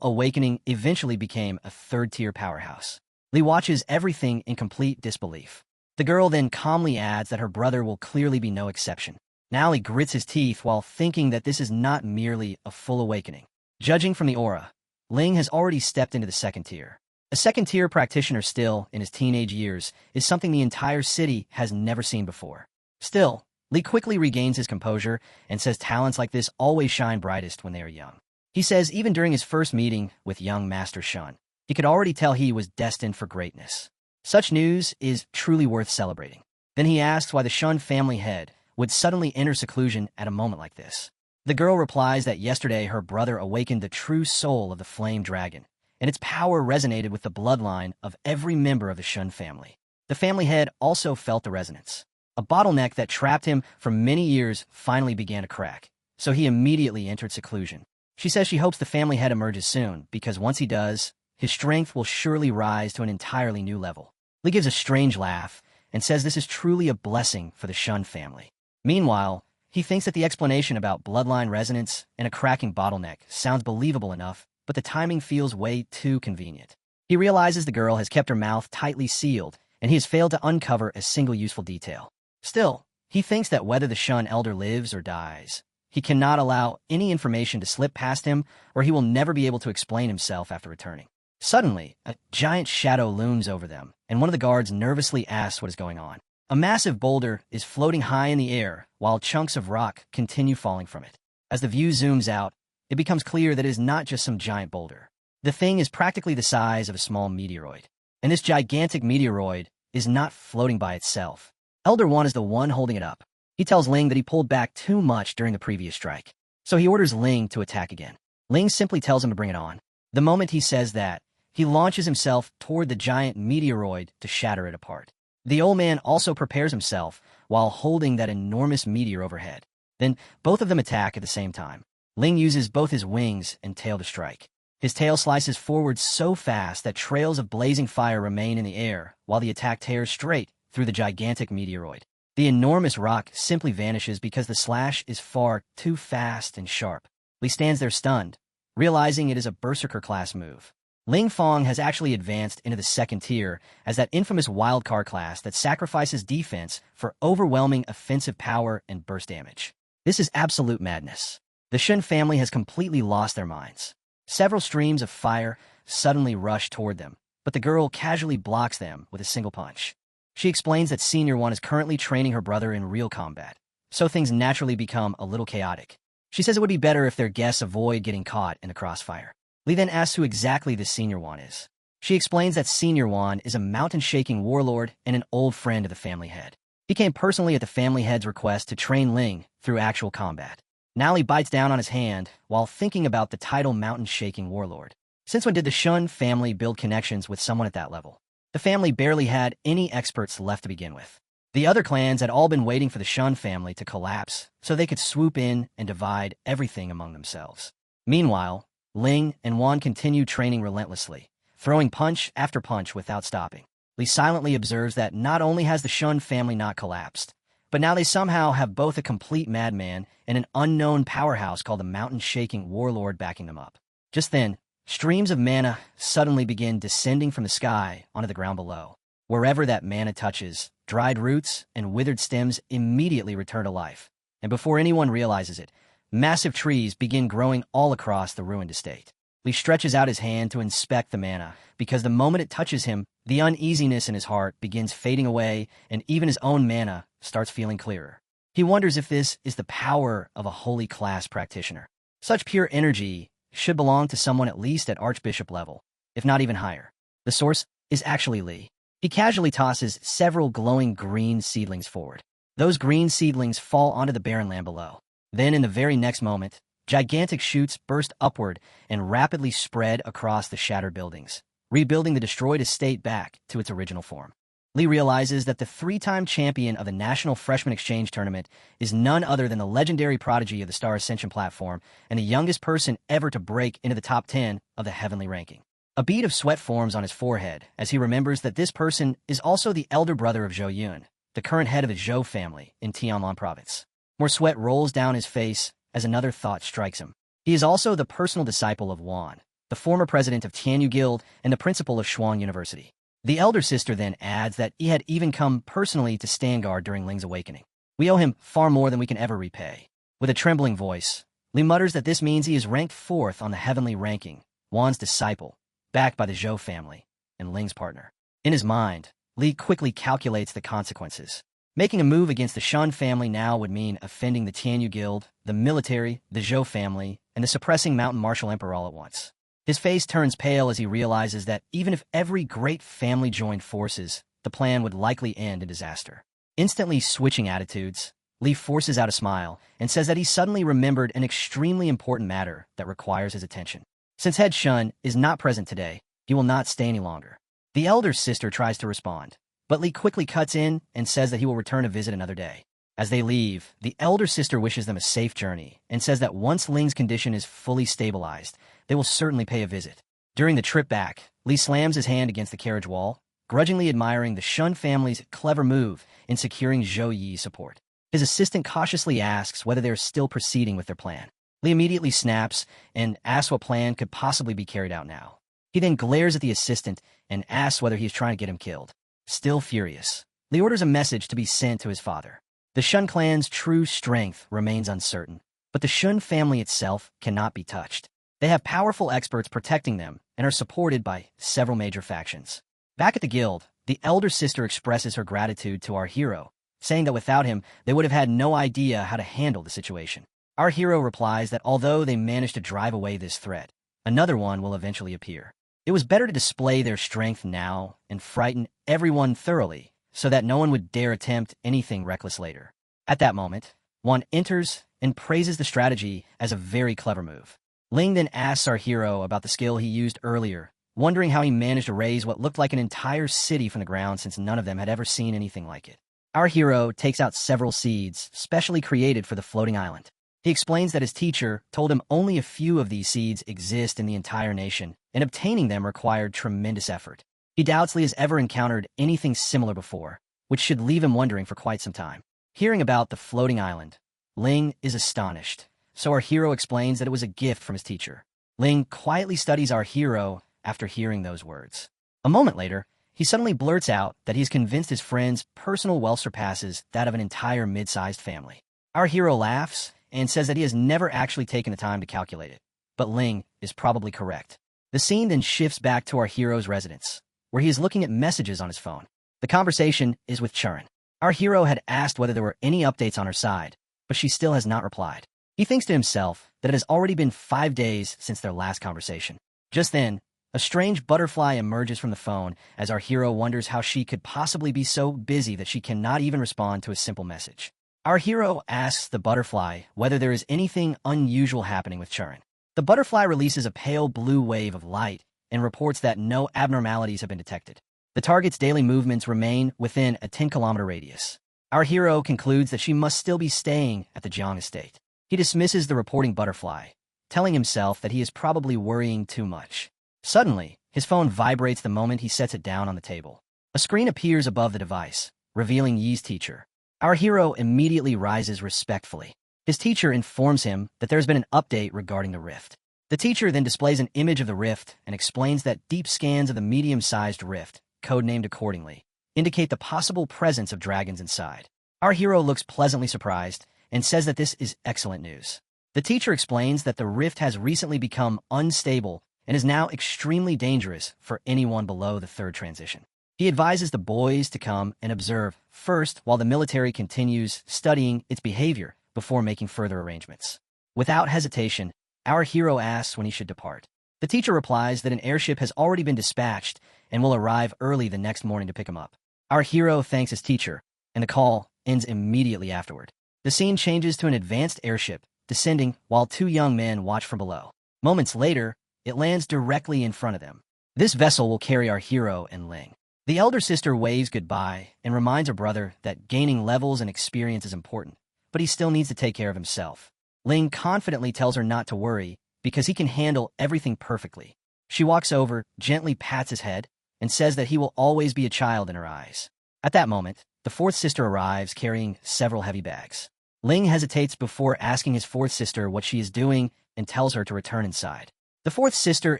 awakening eventually became a third-tier powerhouse. Lee watches everything in complete disbelief. The girl then calmly adds that her brother will clearly be no exception. Now he grits his teeth while thinking that this is not merely a full awakening. Judging from the aura, Ling has already stepped into the second tier. A second-tier practitioner still in his teenage years is something the entire city has never seen before. Still, Lee quickly regains his composure and says talents like this always shine brightest when they are young. He says even during his first meeting with young Master Shun, he could already tell he was destined for greatness. Such news is truly worth celebrating. Then he asks why the Shun family head would suddenly enter seclusion at a moment like this. The girl replies that yesterday her brother awakened the true soul of the flame dragon, and its power resonated with the bloodline of every member of the Shun family. The family head also felt the resonance. A bottleneck that trapped him for many years finally began to crack, so he immediately entered seclusion. She says she hopes the family head emerges soon, because once he does, his strength will surely rise to an entirely new level. Lee gives a strange laugh and says this is truly a blessing for the Shun family. Meanwhile, he thinks that the explanation about bloodline resonance and a cracking bottleneck sounds believable enough, but the timing feels way too convenient. He realizes the girl has kept her mouth tightly sealed, and he has failed to uncover a single useful detail. Still, he thinks that whether the Shun elder lives or dies, he cannot allow any information to slip past him, or he will never be able to explain himself after returning. Suddenly, a giant shadow looms over them, and one of the guards nervously asks what is going on. A massive boulder is floating high in the air, while chunks of rock continue falling from it. As the view zooms out, it becomes clear that it is not just some giant boulder. The thing is practically the size of a small meteoroid. And this gigantic meteoroid is not floating by itself. Elder One is the one holding it up. He tells Ling that he pulled back too much during the previous strike, so he orders Ling to attack again. Ling simply tells him to bring it on. The moment he says that, he launches himself toward the giant meteoroid to shatter it apart. The old man also prepares himself while holding that enormous meteor overhead. Then, both of them attack at the same time. Ling uses both his wings and tail to strike. His tail slices forward so fast that trails of blazing fire remain in the air, while the attack tears straight through the gigantic meteoroid. The enormous rock simply vanishes because the slash is far too fast and sharp. Li stands there stunned, realizing it is a Berserker-class move. Ling Fong has actually advanced into the second tier as that infamous wildcard class that sacrifices defense for overwhelming offensive power and burst damage. This is absolute madness. The Shun family has completely lost their minds. Several streams of fire suddenly rush toward them, but the girl casually blocks them with a single punch. She explains that Senior One is currently training her brother in real combat, so things naturally become a little chaotic. She says it would be better if their guests avoid getting caught in the crossfire. Li then asks who exactly this Senior One is. She explains that Senior One is a mountain-shaking warlord and an old friend of the family head. He came personally at the family head's request to train Ling through actual combat. Now he bites down on his hand while thinking about the title mountain-shaking warlord. Since when did the Shun family build connections with someone at that level? The family barely had any experts left to begin with. The other clans had all been waiting for the Shun family to collapse so they could swoop in and divide everything among themselves. Meanwhile, Ling and Wan continued training relentlessly, throwing punch after punch without stopping. Li silently observes that not only has the Shun family not collapsed, but now they somehow have both a complete madman and an unknown powerhouse called the mountain-shaking warlord backing them up. Just then, streams of mana suddenly begin descending from the sky onto the ground below. Wherever that mana touches, dried roots and withered stems immediately return to life. And before anyone realizes it, massive trees begin growing all across the ruined estate. Li stretches out his hand to inspect the mana, because the moment it touches him, the uneasiness in his heart begins fading away, and even his own mana starts feeling clearer. He wonders if this is the power of a holy class practitioner. Such pure energy should belong to someone at least at Archbishop level, if not even higher. The source is actually Li. He casually tosses several glowing green seedlings forward. Those green seedlings fall onto the barren land below. Then, in the very next moment, gigantic shoots burst upward and rapidly spread across the shattered buildings, rebuilding the destroyed estate back to its original form. Li realizes that the three-time champion of the National Freshman Exchange Tournament is none other than the legendary prodigy of the Star Ascension platform and the youngest person ever to break into the top 10 of the heavenly ranking. A bead of sweat forms on his forehead as he remembers that this person is also the elder brother of Zhou Yun, the current head of the Zhou family in Tianlan province. More sweat rolls down his face as another thought strikes him. He is also the personal disciple of Wan, the former president of Tianyu Guild and the principal of Shuang University. The elder sister then adds that he had even come personally to stand guard during Ling's awakening. We owe him far more than we can ever repay. With a trembling voice, Li mutters that this means he is ranked 4th on the heavenly ranking, Wan's disciple, backed by the Zhou family, and Ling's partner. In his mind, Li quickly calculates the consequences. Making a move against the Shun family now would mean offending the Tianyu Guild, the military, the Zhou family, and the suppressing mountain martial emperor all at once. His face turns pale as he realizes that even if every great family joined forces, the plan would likely end in disaster. Instantly switching attitudes, Li forces out a smile and says that he suddenly remembered an extremely important matter that requires his attention. Since Head Shun is not present today, he will not stay any longer. The elder sister tries to respond, but Li quickly cuts in and says that he will return to visit another day. As they leave, the elder sister wishes them a safe journey and says that once Ling's condition is fully stabilized, they will certainly pay a visit. During the trip back, Li slams his hand against the carriage wall, grudgingly admiring the Shun family's clever move in securing Zhou Yi's support. His assistant cautiously asks whether they are still proceeding with their plan. Li immediately snaps and asks what plan could possibly be carried out now. He then glares at the assistant and asks whether he is trying to get him killed. Still furious, Li orders a message to be sent to his father. The Shun clan's true strength remains uncertain, but the Shun family itself cannot be touched. They have powerful experts protecting them and are supported by several major factions. Back at the guild, the elder sister expresses her gratitude to our hero, saying that without him, they would have had no idea how to handle the situation. Our hero replies that although they managed to drive away this threat, another one will eventually appear. It was better to display their strength now and frighten everyone thoroughly so that no one would dare attempt anything reckless later. At that moment, Wan enters and praises the strategy as a very clever move. Ling then asks our hero about the skill he used earlier, wondering how he managed to raise what looked like an entire city from the ground since none of them had ever seen anything like it. Our hero takes out several seeds, specially created for the floating island. He explains that his teacher told him only a few of these seeds exist in the entire nation, and obtaining them required tremendous effort. He doubts Lee has ever encountered anything similar before, which should leave him wondering for quite some time. Hearing about the floating island, Ling is astonished, so our hero explains that it was a gift from his teacher. Ling quietly studies our hero after hearing those words. A moment later, he suddenly blurts out that he's convinced his friend's personal wealth surpasses that of an entire mid-sized family. Our hero laughs and says that he has never actually taken the time to calculate it, but Ling is probably correct. The scene then shifts back to our hero's residence, where he is looking at messages on his phone. The conversation is with Churin. Our hero had asked whether there were any updates on her side, but she still has not replied. He thinks to himself that it has already been 5 days since their last conversation. Just then, a strange butterfly emerges from the phone as our hero wonders how she could possibly be so busy that she cannot even respond to a simple message. Our hero asks the butterfly whether there is anything unusual happening with Churin. The butterfly releases a pale blue wave of light and reports that no abnormalities have been detected. The target's daily movements remain within a 10-kilometer radius. Our hero concludes that she must still be staying at the Jiang estate. He dismisses the reporting butterfly, telling himself that he is probably worrying too much. Suddenly, his phone vibrates the moment he sets it down on the table. A screen appears above the device, revealing Yi's teacher. Our hero immediately rises respectfully. His teacher informs him that there has been an update regarding the rift. The teacher then displays an image of the rift and explains that deep scans of the medium-sized rift, codenamed accordingly, indicate the possible presence of dragons inside. Our hero looks pleasantly surprised and says that this is excellent news. The teacher explains that the rift has recently become unstable and is now extremely dangerous for anyone below the third transition. He advises the boys to come and observe first while the military continues studying its behavior before making further arrangements. Without hesitation, our hero asks when he should depart. The teacher replies that an airship has already been dispatched and will arrive early the next morning to pick him up. Our hero thanks his teacher, and the call ends immediately afterward. The scene changes to an advanced airship descending while 2 young men watch from below. Moments later, it lands directly in front of them. This vessel will carry our hero and Ling. The elder sister waves goodbye and reminds her brother that gaining levels and experience is important, but he still needs to take care of himself. Ling confidently tells her not to worry because he can handle everything perfectly. She walks over, gently pats his head, and says that he will always be a child in her eyes. At that moment, the 4th sister arrives carrying several heavy bags. Ling hesitates before asking his 4th sister what she is doing and tells her to return inside. The 4th sister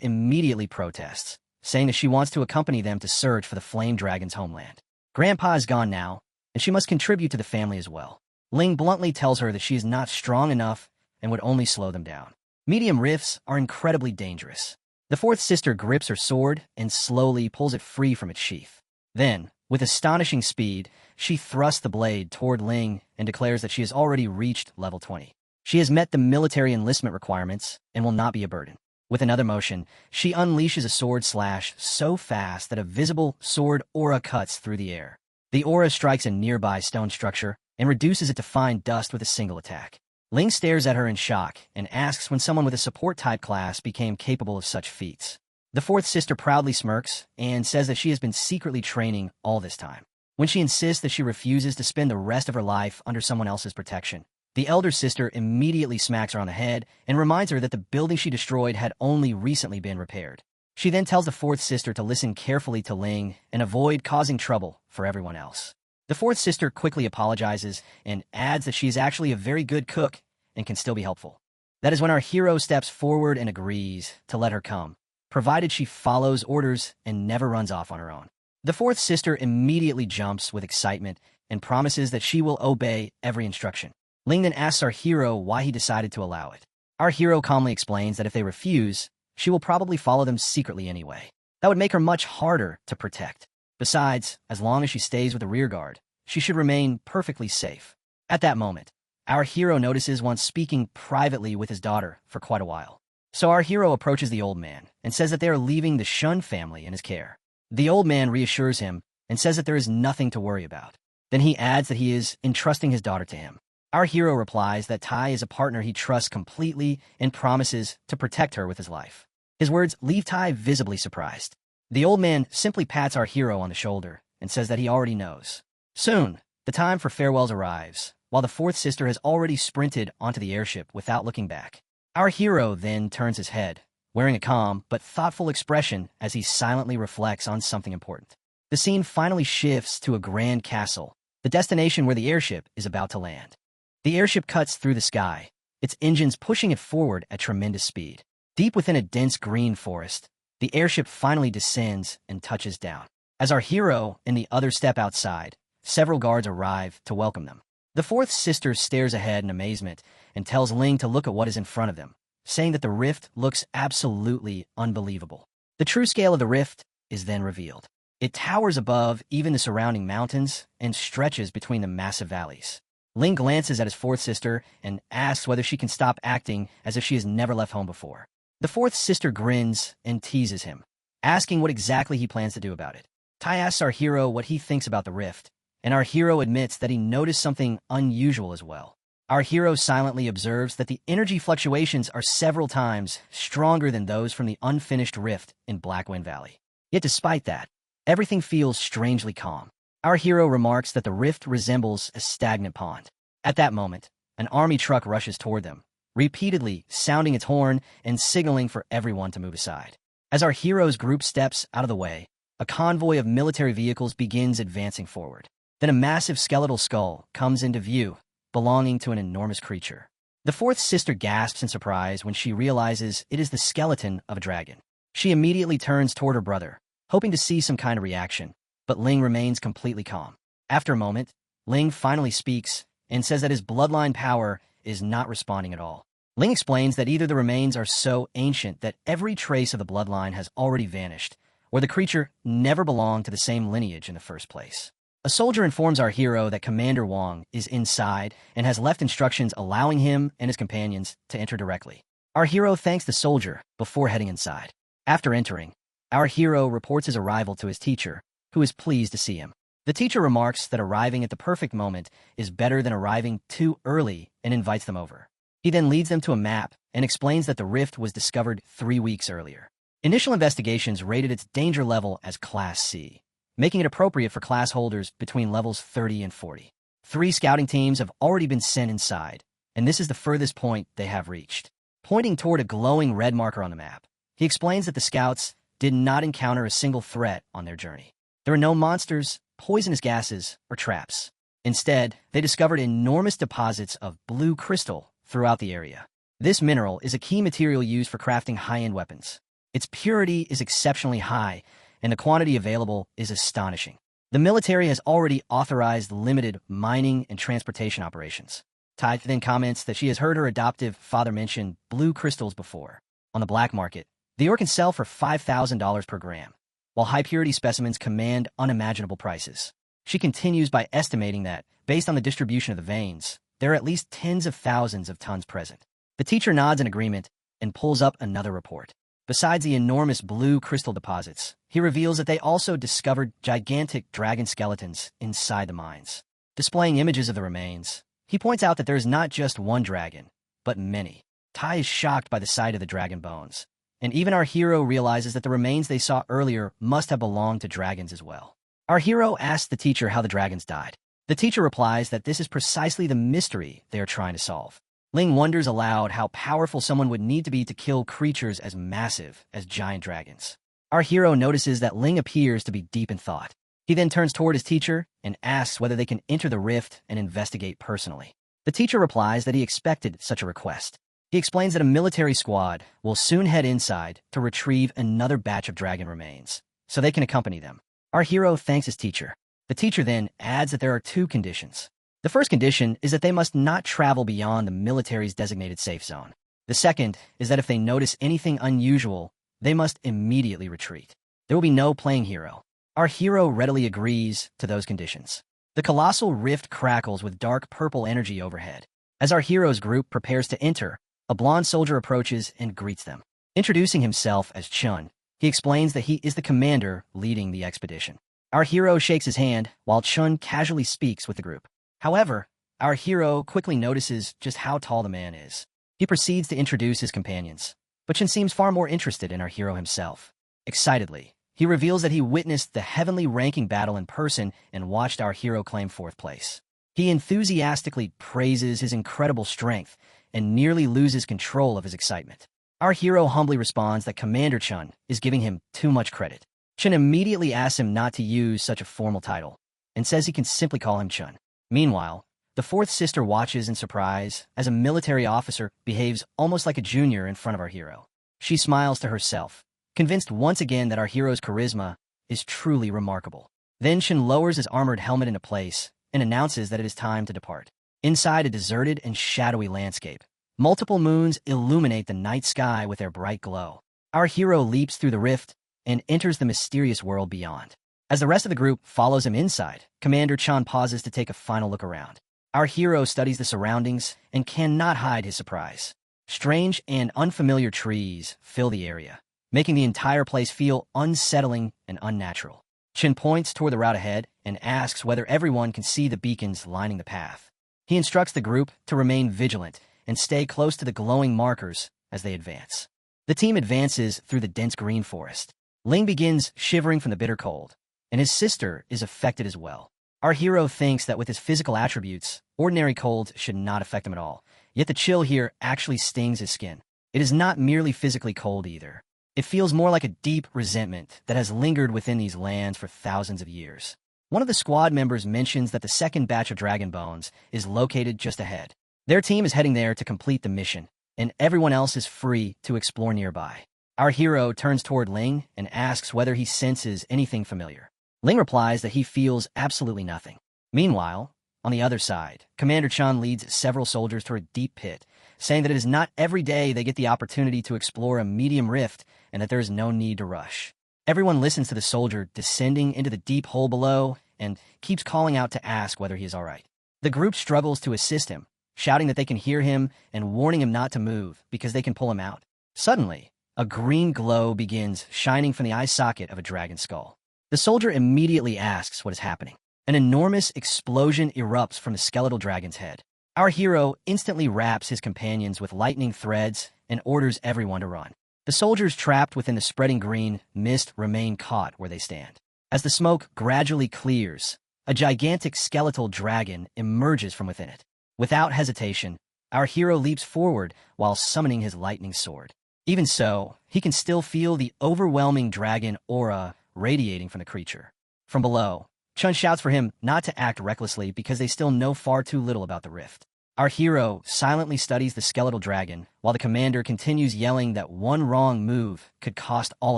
immediately protests, saying that she wants to accompany them to search for the Flame Dragon's homeland. Grandpa is gone now, and she must contribute to the family as well. Ling bluntly tells her that she is not strong enough and would only slow them down. Medium rifts are incredibly dangerous. The 4th sister grips her sword and slowly pulls it free from its sheath. Then, with astonishing speed, she thrusts the blade toward Ling and declares that she has already reached level 20. She has met the military enlistment requirements and will not be a burden. With another motion, she unleashes a sword slash so fast that a visible sword aura cuts through the air. The aura strikes a nearby stone structure and reduces it to fine dust with a single attack. Ling stares at her in shock and asks when someone with a support-type class became capable of such feats. The 4th sister proudly smirks and says that she has been secretly training all this time. When she insists that she refuses to spend the rest of her life under someone else's protection, the elder sister immediately smacks her on the head and reminds her that the building she destroyed had only recently been repaired. She then tells the 4th sister to listen carefully to Ling and avoid causing trouble for everyone else. The 4th sister quickly apologizes and adds that she is actually a very good cook and can still be helpful. That is when our hero steps forward and agrees to let her come, provided she follows orders and never runs off on her own. The 4th sister immediately jumps with excitement and promises that she will obey every instruction. Ling then asks our hero why he decided to allow it. Our hero calmly explains that if they refuse, she will probably follow them secretly anyway. That would make her much harder to protect. Besides, as long as she stays with the rear guard, she should remain perfectly safe. At that moment, our hero notices one speaking privately with his daughter for quite a while. So our hero approaches the old man and says that they are leaving the Shun family in his care. The old man reassures him and says that there is nothing to worry about. Then he adds that he is entrusting his daughter to him. Our hero replies that Tai is a partner he trusts completely and promises to protect her with his life. His words leave Tai visibly surprised. The old man simply pats our hero on the shoulder and says that he already knows. Soon, the time for farewells arrives, while the fourth sister has already sprinted onto the airship without looking back. Our hero then turns his head, wearing a calm but thoughtful expression as he silently reflects on something important. The scene finally shifts to a grand castle, the destination where the airship is about to land. The airship cuts through the sky, its engines pushing it forward at tremendous speed. Deep within a dense green forest, the airship finally descends and touches down. As our hero and the others step outside, several guards arrive to welcome them. The fourth sister stares ahead in amazement and tells Ling to look at what is in front of them, saying that the rift looks absolutely unbelievable. The true scale of the rift is then revealed. It towers above even the surrounding mountains and stretches between the massive valleys. Ling glances at his fourth sister and asks whether she can stop acting as if she has never left home before. The fourth sister grins and teases him, asking what exactly he plans to do about it. Tai asks our hero what he thinks about the rift, and our hero admits that he noticed something unusual as well. Our hero silently observes that the energy fluctuations are several times stronger than those from the unfinished rift in Blackwind Valley. Yet despite that, everything feels strangely calm. Our hero remarks that the rift resembles a stagnant pond. At that moment, an army truck rushes toward them, repeatedly sounding its horn and signaling for everyone to move aside. As our hero's group steps out of the way, a convoy of military vehicles begins advancing forward. Then a massive skeletal skull comes into view, belonging to an enormous creature. The fourth sister gasps in surprise when she realizes it is the skeleton of a dragon. She immediately turns toward her brother, hoping to see some kind of reaction, but Ling remains completely calm. After a moment, Ling finally speaks and says that his bloodline power is not responding at all. Ling explains that either the remains are so ancient that every trace of the bloodline has already vanished, or the creature never belonged to the same lineage in the first place. A soldier informs our hero that Commander Wang is inside and has left instructions allowing him and his companions to enter directly. Our hero thanks the soldier before heading inside. After entering, our hero reports his arrival to his teacher, who is pleased to see him. The teacher remarks that arriving at the perfect moment is better than arriving too early and invites them over. He then leads them to a map and explains that the rift was discovered 3 weeks earlier. Initial investigations rated its danger level as Class C, making it appropriate for class holders between levels 30 and 40. 3 scouting teams have already been sent inside, and this is the furthest point they have reached. Pointing toward a glowing red marker on the map, he explains that the scouts did not encounter a single threat on their journey. There are no monsters, poisonous gases, or traps. Instead, they discovered enormous deposits of blue crystal throughout the area. This mineral is a key material used for crafting high-end weapons. Its purity is exceptionally high, and the quantity available is astonishing. The military has already authorized limited mining and transportation operations. Tai then comments that she has heard her adoptive father mention blue crystals before. On the black market, the ore can sell for $5,000 per gram, while high-purity specimens command unimaginable prices. She continues by estimating that, based on the distribution of the veins, there are at least tens of thousands of tons present. The teacher nods in agreement and pulls up another report. Besides the enormous blue crystal deposits, he reveals that they also discovered gigantic dragon skeletons inside the mines. Displaying images of the remains, he points out that there is not just one dragon, but many. Tai is shocked by the sight of the dragon bones, and even our hero realizes that the remains they saw earlier must have belonged to dragons as well. Our hero asks the teacher how the dragons died. The teacher replies that this is precisely the mystery they are trying to solve. Ling wonders aloud how powerful someone would need to be to kill creatures as massive as giant dragons. Our hero notices that Ling appears to be deep in thought. He then turns toward his teacher and asks whether they can enter the rift and investigate personally. The teacher replies that he expected such a request. He explains that a military squad will soon head inside to retrieve another batch of dragon remains, so they can accompany them. Our hero thanks his teacher. The teacher then adds that there are 2 conditions. The first condition is that they must not travel beyond the military's designated safe zone. The second is that if they notice anything unusual, they must immediately retreat. There will be no playing hero. Our hero readily agrees to those conditions. The colossal rift crackles with dark purple energy overhead. As our hero's group prepares to enter, a blonde soldier approaches and greets them. Introducing himself as Chun, he explains that he is the commander leading the expedition. Our hero shakes his hand while Chun casually speaks with the group. However, Our hero quickly notices just how tall the man is. He proceeds to introduce his companions, but Chin seems far more interested in our hero himself. Excitedly, he reveals that he witnessed the heavenly ranking battle in person and watched our hero claim fourth place. He enthusiastically praises his incredible strength and nearly loses control of his excitement. Our hero humbly responds that Commander Chun is giving him too much credit. Chun immediately asks him not to use such a formal title and says he can simply call him Chun. Meanwhile, the fourth sister watches in surprise as a military officer behaves almost like a junior in front of our hero. She smiles to herself, convinced once again that our hero's charisma is truly remarkable. Then Chun lowers his armored helmet into place and announces that it is time to depart. Inside a deserted and shadowy landscape, multiple moons illuminate the night sky with their bright glow. Our hero leaps through the rift and enters the mysterious world beyond. As the rest of the group follows him inside, Commander Chan pauses to take a final look around. Our hero studies the surroundings and cannot hide his surprise. Strange and unfamiliar trees fill the area, making the entire place feel unsettling and unnatural. Chin points toward the route ahead and asks whether everyone can see the beacons lining the path. He instructs the group to remain vigilant and stay close to the glowing markers as they advance. The team advances through the dense green forest. Ling begins shivering from the bitter cold, and his sister is affected as well. Our hero thinks that with his physical attributes, ordinary cold should not affect him at all, yet the chill here actually stings his skin. It is not merely physically cold either. It feels more like a deep resentment that has lingered within these lands for thousands of years. One of the squad members mentions that the second batch of dragon bones is located just ahead. Their team is heading there to complete the mission, and everyone else is free to explore nearby. Our hero turns toward Ling and asks whether he senses anything familiar. Ling replies that he feels absolutely nothing. Meanwhile, on the other side, Commander Chan leads several soldiers toward a deep pit, saying that it is not every day they get the opportunity to explore a medium rift and that there is no need to rush. Everyone listens to the soldier descending into the deep hole below and keeps calling out to ask whether he is all right. The group struggles to assist him, shouting that they can hear him and warning him not to move because they can pull him out. Suddenly, a green glow begins shining from the eye socket of a dragon skull. The soldier immediately asks what is happening. An enormous explosion erupts from the skeletal dragon's head. Our hero instantly wraps his companions with lightning threads and orders everyone to run. The soldiers trapped within the spreading green mist remain caught where they stand. As the smoke gradually clears, a gigantic skeletal dragon emerges from within it. Without hesitation, our hero leaps forward while summoning his lightning sword. Even so, he can still feel the overwhelming dragon aura radiating from the creature. From below, Chun shouts for him not to act recklessly because they still know far too little about the rift. Our hero silently studies the skeletal dragon, while the commander continues yelling that one wrong move could cost all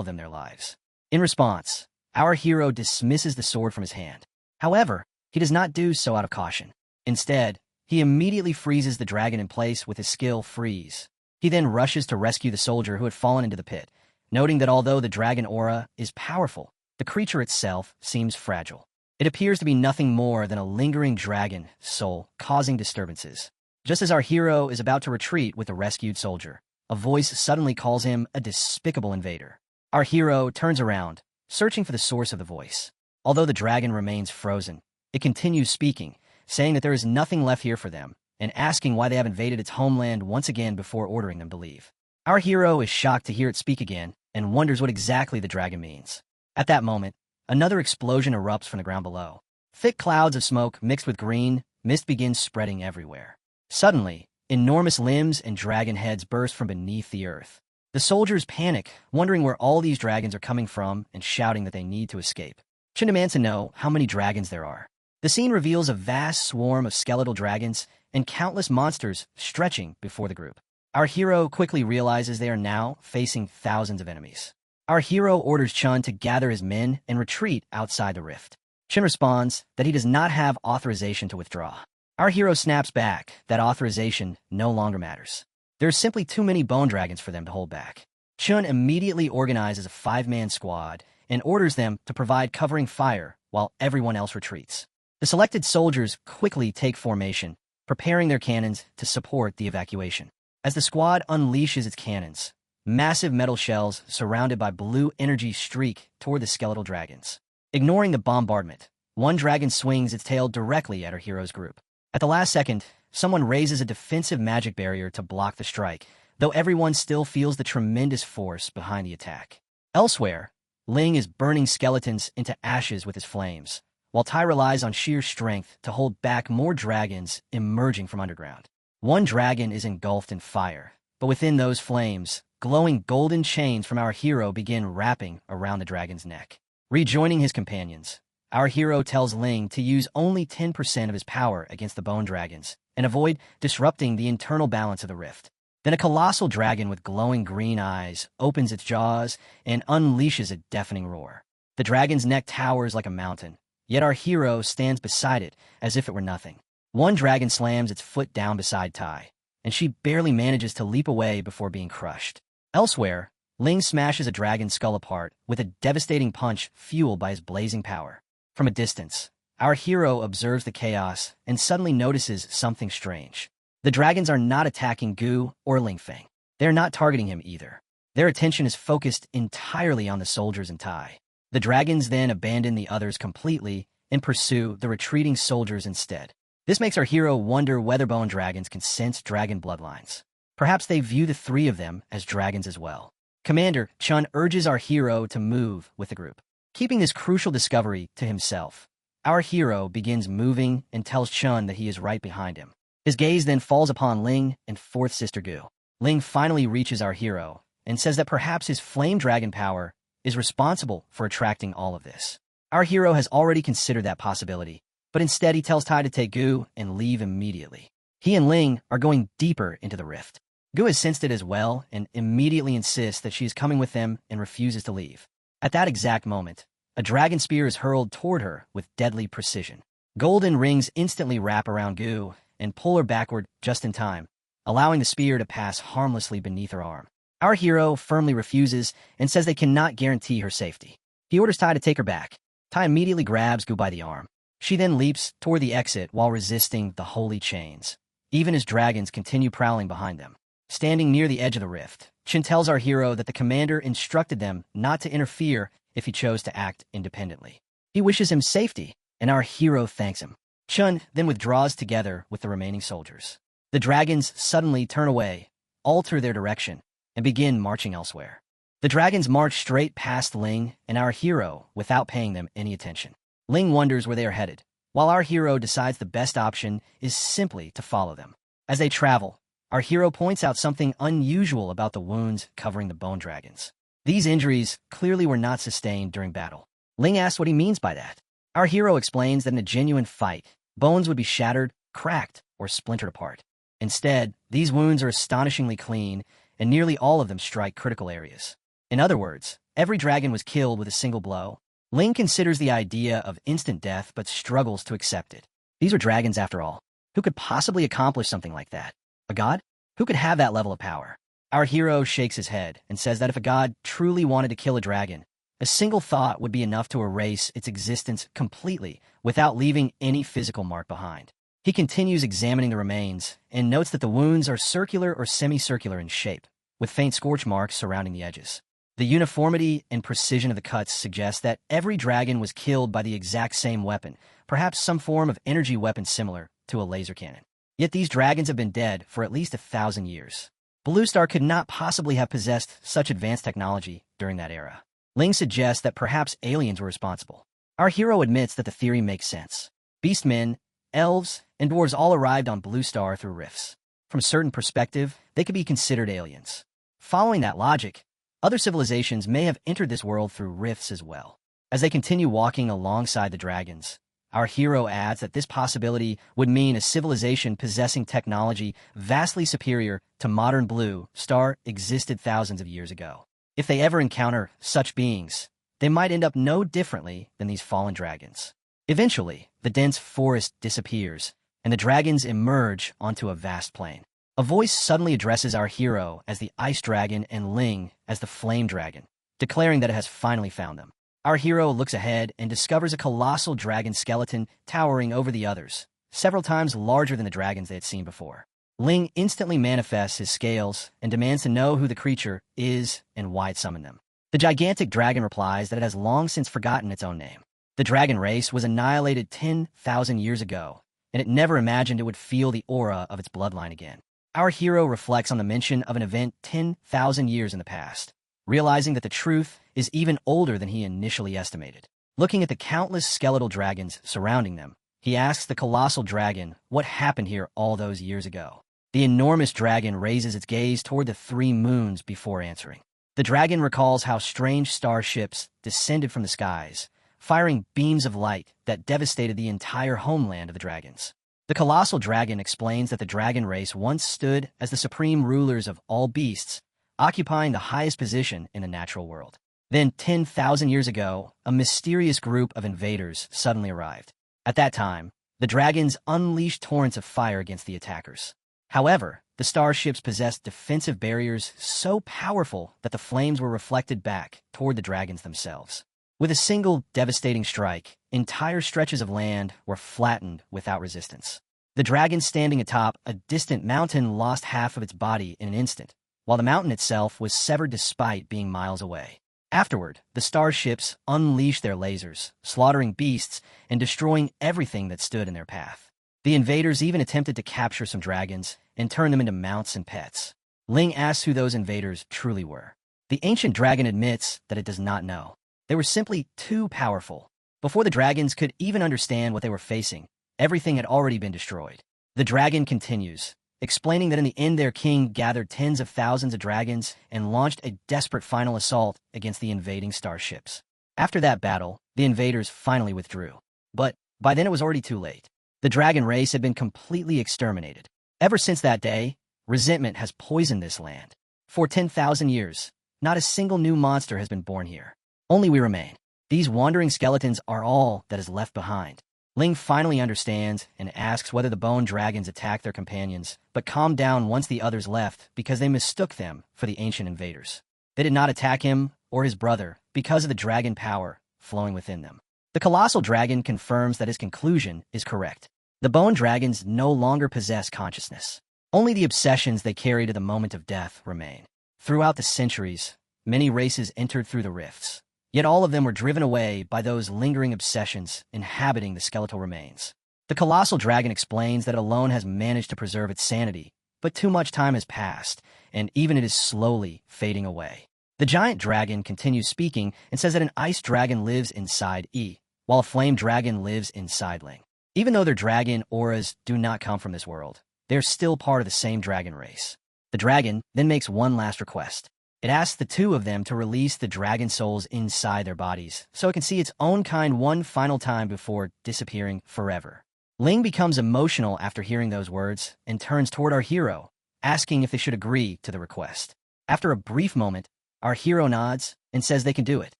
of them their lives. In response, our hero dismisses the sword from his hand. However, he does not do so out of caution. Instead, he immediately freezes the dragon in place with his skill Freeze. He then rushes to rescue the soldier who had fallen into the pit, noting that although the dragon aura is powerful, the creature itself seems fragile. It appears to be nothing more than a lingering dragon soul causing disturbances. Just as our hero is about to retreat with the rescued soldier, a voice suddenly calls him a despicable invader. Our hero turns around, searching for the source of the voice. Although the dragon remains frozen, it continues speaking, saying that there is nothing left here for them, and asking why they have invaded its homeland once again before ordering them to leave. Our hero is shocked to hear it speak again and wonders what exactly the dragon means. At that moment, another explosion erupts from the ground below. Thick clouds of smoke mixed with green mist begins spreading everywhere. Suddenly, enormous limbs and dragon heads burst from beneath the earth. The soldiers panic, wondering where all these dragons are coming from and shouting that they need to escape. Chin demands to know how many dragons there are. The scene reveals a vast swarm of skeletal dragons and countless monsters stretching before the group. Our hero quickly realizes they are now facing thousands of enemies. Our hero orders Chun to gather his men and retreat outside the rift. Chun responds that he does not have authorization to withdraw. Our hero snaps back that authorization no longer matters. There are simply too many bone dragons for them to hold back. Chun immediately organizes a 5-man squad and orders them to provide covering fire while everyone else retreats. The selected soldiers quickly take formation, preparing their cannons to support the evacuation. As the squad unleashes its cannons, massive metal shells surrounded by blue energy streak toward the skeletal dragons. Ignoring the bombardment, one dragon swings its tail directly at our hero's group. At the last second, someone raises a defensive magic barrier to block the strike, though everyone still feels the tremendous force behind the attack. Elsewhere, Ling is burning skeletons into ashes with his flames, while Tai relies on sheer strength to hold back more dragons emerging from underground. One dragon is engulfed in fire, but within those flames, glowing golden chains from our hero begin wrapping around the dragon's neck. Rejoining his companions, our hero tells Ling to use only 10% of his power against the bone dragons and avoid disrupting the internal balance of the rift. Then a colossal dragon with glowing green eyes opens its jaws and unleashes a deafening roar. The dragon's neck towers like a mountain, yet our hero stands beside it as if it were nothing. One dragon slams its foot down beside Tai, and she barely manages to leap away before being crushed. Elsewhere, Ling smashes a dragon's skull apart with a devastating punch fueled by his blazing power. From a distance, our hero observes the chaos and suddenly notices something strange. The dragons are not attacking Gu or Lingfeng. They're not targeting him either. Their attention is focused entirely on the soldiers and Tai. The dragons then abandon the others completely and pursue the retreating soldiers instead. This makes our hero wonder whether bone dragons can sense dragon bloodlines. Perhaps they view the three of them as dragons as well. Commander Chun urges our hero to move with the group. Keeping this crucial discovery to himself, our hero begins moving and tells Chun that he is right behind him. His gaze then falls upon Ling and fourth sister Gu. Ling finally reaches our hero and says that perhaps his flame dragon power is responsible for attracting all of this. Our hero has already considered that possibility, but instead he tells Tai to take Gu and leave immediately. He and Ling are going deeper into the rift. Gu has sensed it as well and immediately insists that she is coming with them and refuses to leave. At that exact moment, a dragon spear is hurled toward her with deadly precision. Golden rings instantly wrap around Gu and pull her backward just in time, allowing the spear to pass harmlessly beneath her arm. Our hero firmly refuses and says they cannot guarantee her safety. He orders Tai to take her back. Tai immediately grabs Gu by the arm. She then leaps toward the exit while resisting the holy chains, even as dragons continue prowling behind them. Standing near the edge of the rift, Chin tells our hero that the commander instructed them not to interfere if he chose to act independently. He wishes him safety, and our hero thanks him. Chun then withdraws together with the remaining soldiers. The dragons suddenly turn away, alter their direction, and begin marching elsewhere. The dragons march straight past Ling and our hero without paying them any attention. Ling wonders where they are headed, while our hero decides the best option is simply to follow them. As they travel, our hero points out something unusual about the wounds covering the bone dragons. These injuries clearly were not sustained during battle. Ling asks what he means by that. Our hero explains that in a genuine fight, bones would be shattered, cracked, or splintered apart. Instead, these wounds are astonishingly clean, and nearly all of them strike critical areas. In other words, every dragon was killed with a single blow. Ling considers the idea of instant death but struggles to accept it. These are dragons after all. Who could possibly accomplish something like that? A god? Who could have that level of power? Our hero shakes his head and says that if a god truly wanted to kill a dragon, a single thought would be enough to erase its existence completely without leaving any physical mark behind. He continues examining the remains and notes that the wounds are circular or semicircular in shape, with faint scorch marks surrounding the edges. The uniformity and precision of the cuts suggest that every dragon was killed by the exact same weapon, perhaps some form of energy weapon similar to a laser cannon. Yet these dragons have been dead for at least 1,000 years. Blue Star could not possibly have possessed such advanced technology during that era. Ling suggests that perhaps aliens were responsible. Our hero admits that the theory makes sense. Beastmen, elves, and dwarves all arrived on Blue Star through rifts. From a certain perspective, they could be considered aliens. Following that logic, other civilizations may have entered this world through rifts as well. As they continue walking alongside the dragons, our hero adds that this possibility would mean a civilization possessing technology vastly superior to modern Blue Star existed thousands of years ago. If they ever encounter such beings, they might end up no differently than these fallen dragons. Eventually, the dense forest disappears, and the dragons emerge onto a vast plain. A voice suddenly addresses our hero as the Ice Dragon and Ling as the Flame Dragon, declaring that it has finally found them. Our hero looks ahead and discovers a colossal dragon skeleton towering over the others, several times larger than the dragons they had seen before. Ling instantly manifests his scales and demands to know who the creature is and why it summoned them. The gigantic dragon replies that it has long since forgotten its own name. The dragon race was annihilated 10,000 years ago, and it never imagined it would feel the aura of its bloodline again. Our hero reflects on the mention of an event 10,000 years in the past, realizing that the truth is even older than he initially estimated. Looking at the countless skeletal dragons surrounding them, he asks the colossal dragon what happened here all those years ago. The enormous dragon raises its gaze toward the 3 moons before answering. The dragon recalls how strange starships descended from the skies, firing beams of light that devastated the entire homeland of the dragons. The colossal dragon explains that the dragon race once stood as the supreme rulers of all beasts, occupying the highest position in the natural world. Then, 10,000 years ago, a mysterious group of invaders suddenly arrived. At that time, the dragons unleashed torrents of fire against the attackers. However, the starships possessed defensive barriers so powerful that the flames were reflected back toward the dragons themselves. With a single devastating strike, entire stretches of land were flattened without resistance. The dragon standing atop a distant mountain lost half of its body in an instant, while the mountain itself was severed despite being miles away. Afterward, the starships unleashed their lasers, slaughtering beasts and destroying everything that stood in their path. The invaders even attempted to capture some dragons and turn them into mounts and pets. Ling asks who those invaders truly were. The ancient dragon admits that it does not know. They were simply too powerful. Before the dragons could even understand what they were facing, everything had already been destroyed. The dragon continues, explaining that in the end their king gathered tens of thousands of dragons and launched a desperate final assault against the invading starships. After that battle, the invaders finally withdrew. But by then it was already too late. The dragon race had been completely exterminated. Ever since that day, resentment has poisoned this land. For 10,000 years, not a single new monster has been born here. Only we remain. These wandering skeletons are all that is left behind. Ling finally understands and asks whether the bone dragons attacked their companions, but calmed down once the others left because they mistook them for the ancient invaders. They did not attack him or his brother because of the dragon power flowing within them. The colossal dragon confirms that his conclusion is correct. The bone dragons no longer possess consciousness. Only the obsessions they carry to the moment of death remain. Throughout the centuries, many races entered through the rifts. Yet all of them were driven away by those lingering obsessions inhabiting the skeletal remains. The colossal dragon explains that it alone has managed to preserve its sanity, but too much time has passed, and even it is slowly fading away. The giant dragon continues speaking and says that an ice dragon lives inside E, while a flame dragon lives inside Ling. Even though their dragon auras do not come from this world, they are still part of the same dragon race. The dragon then makes one last request. It asks the two of them to release the dragon souls inside their bodies so it can see its own kind one final time before disappearing forever. Ling becomes emotional after hearing those words and turns toward our hero, asking if they should agree to the request. After a brief moment, our hero nods and says they can do it.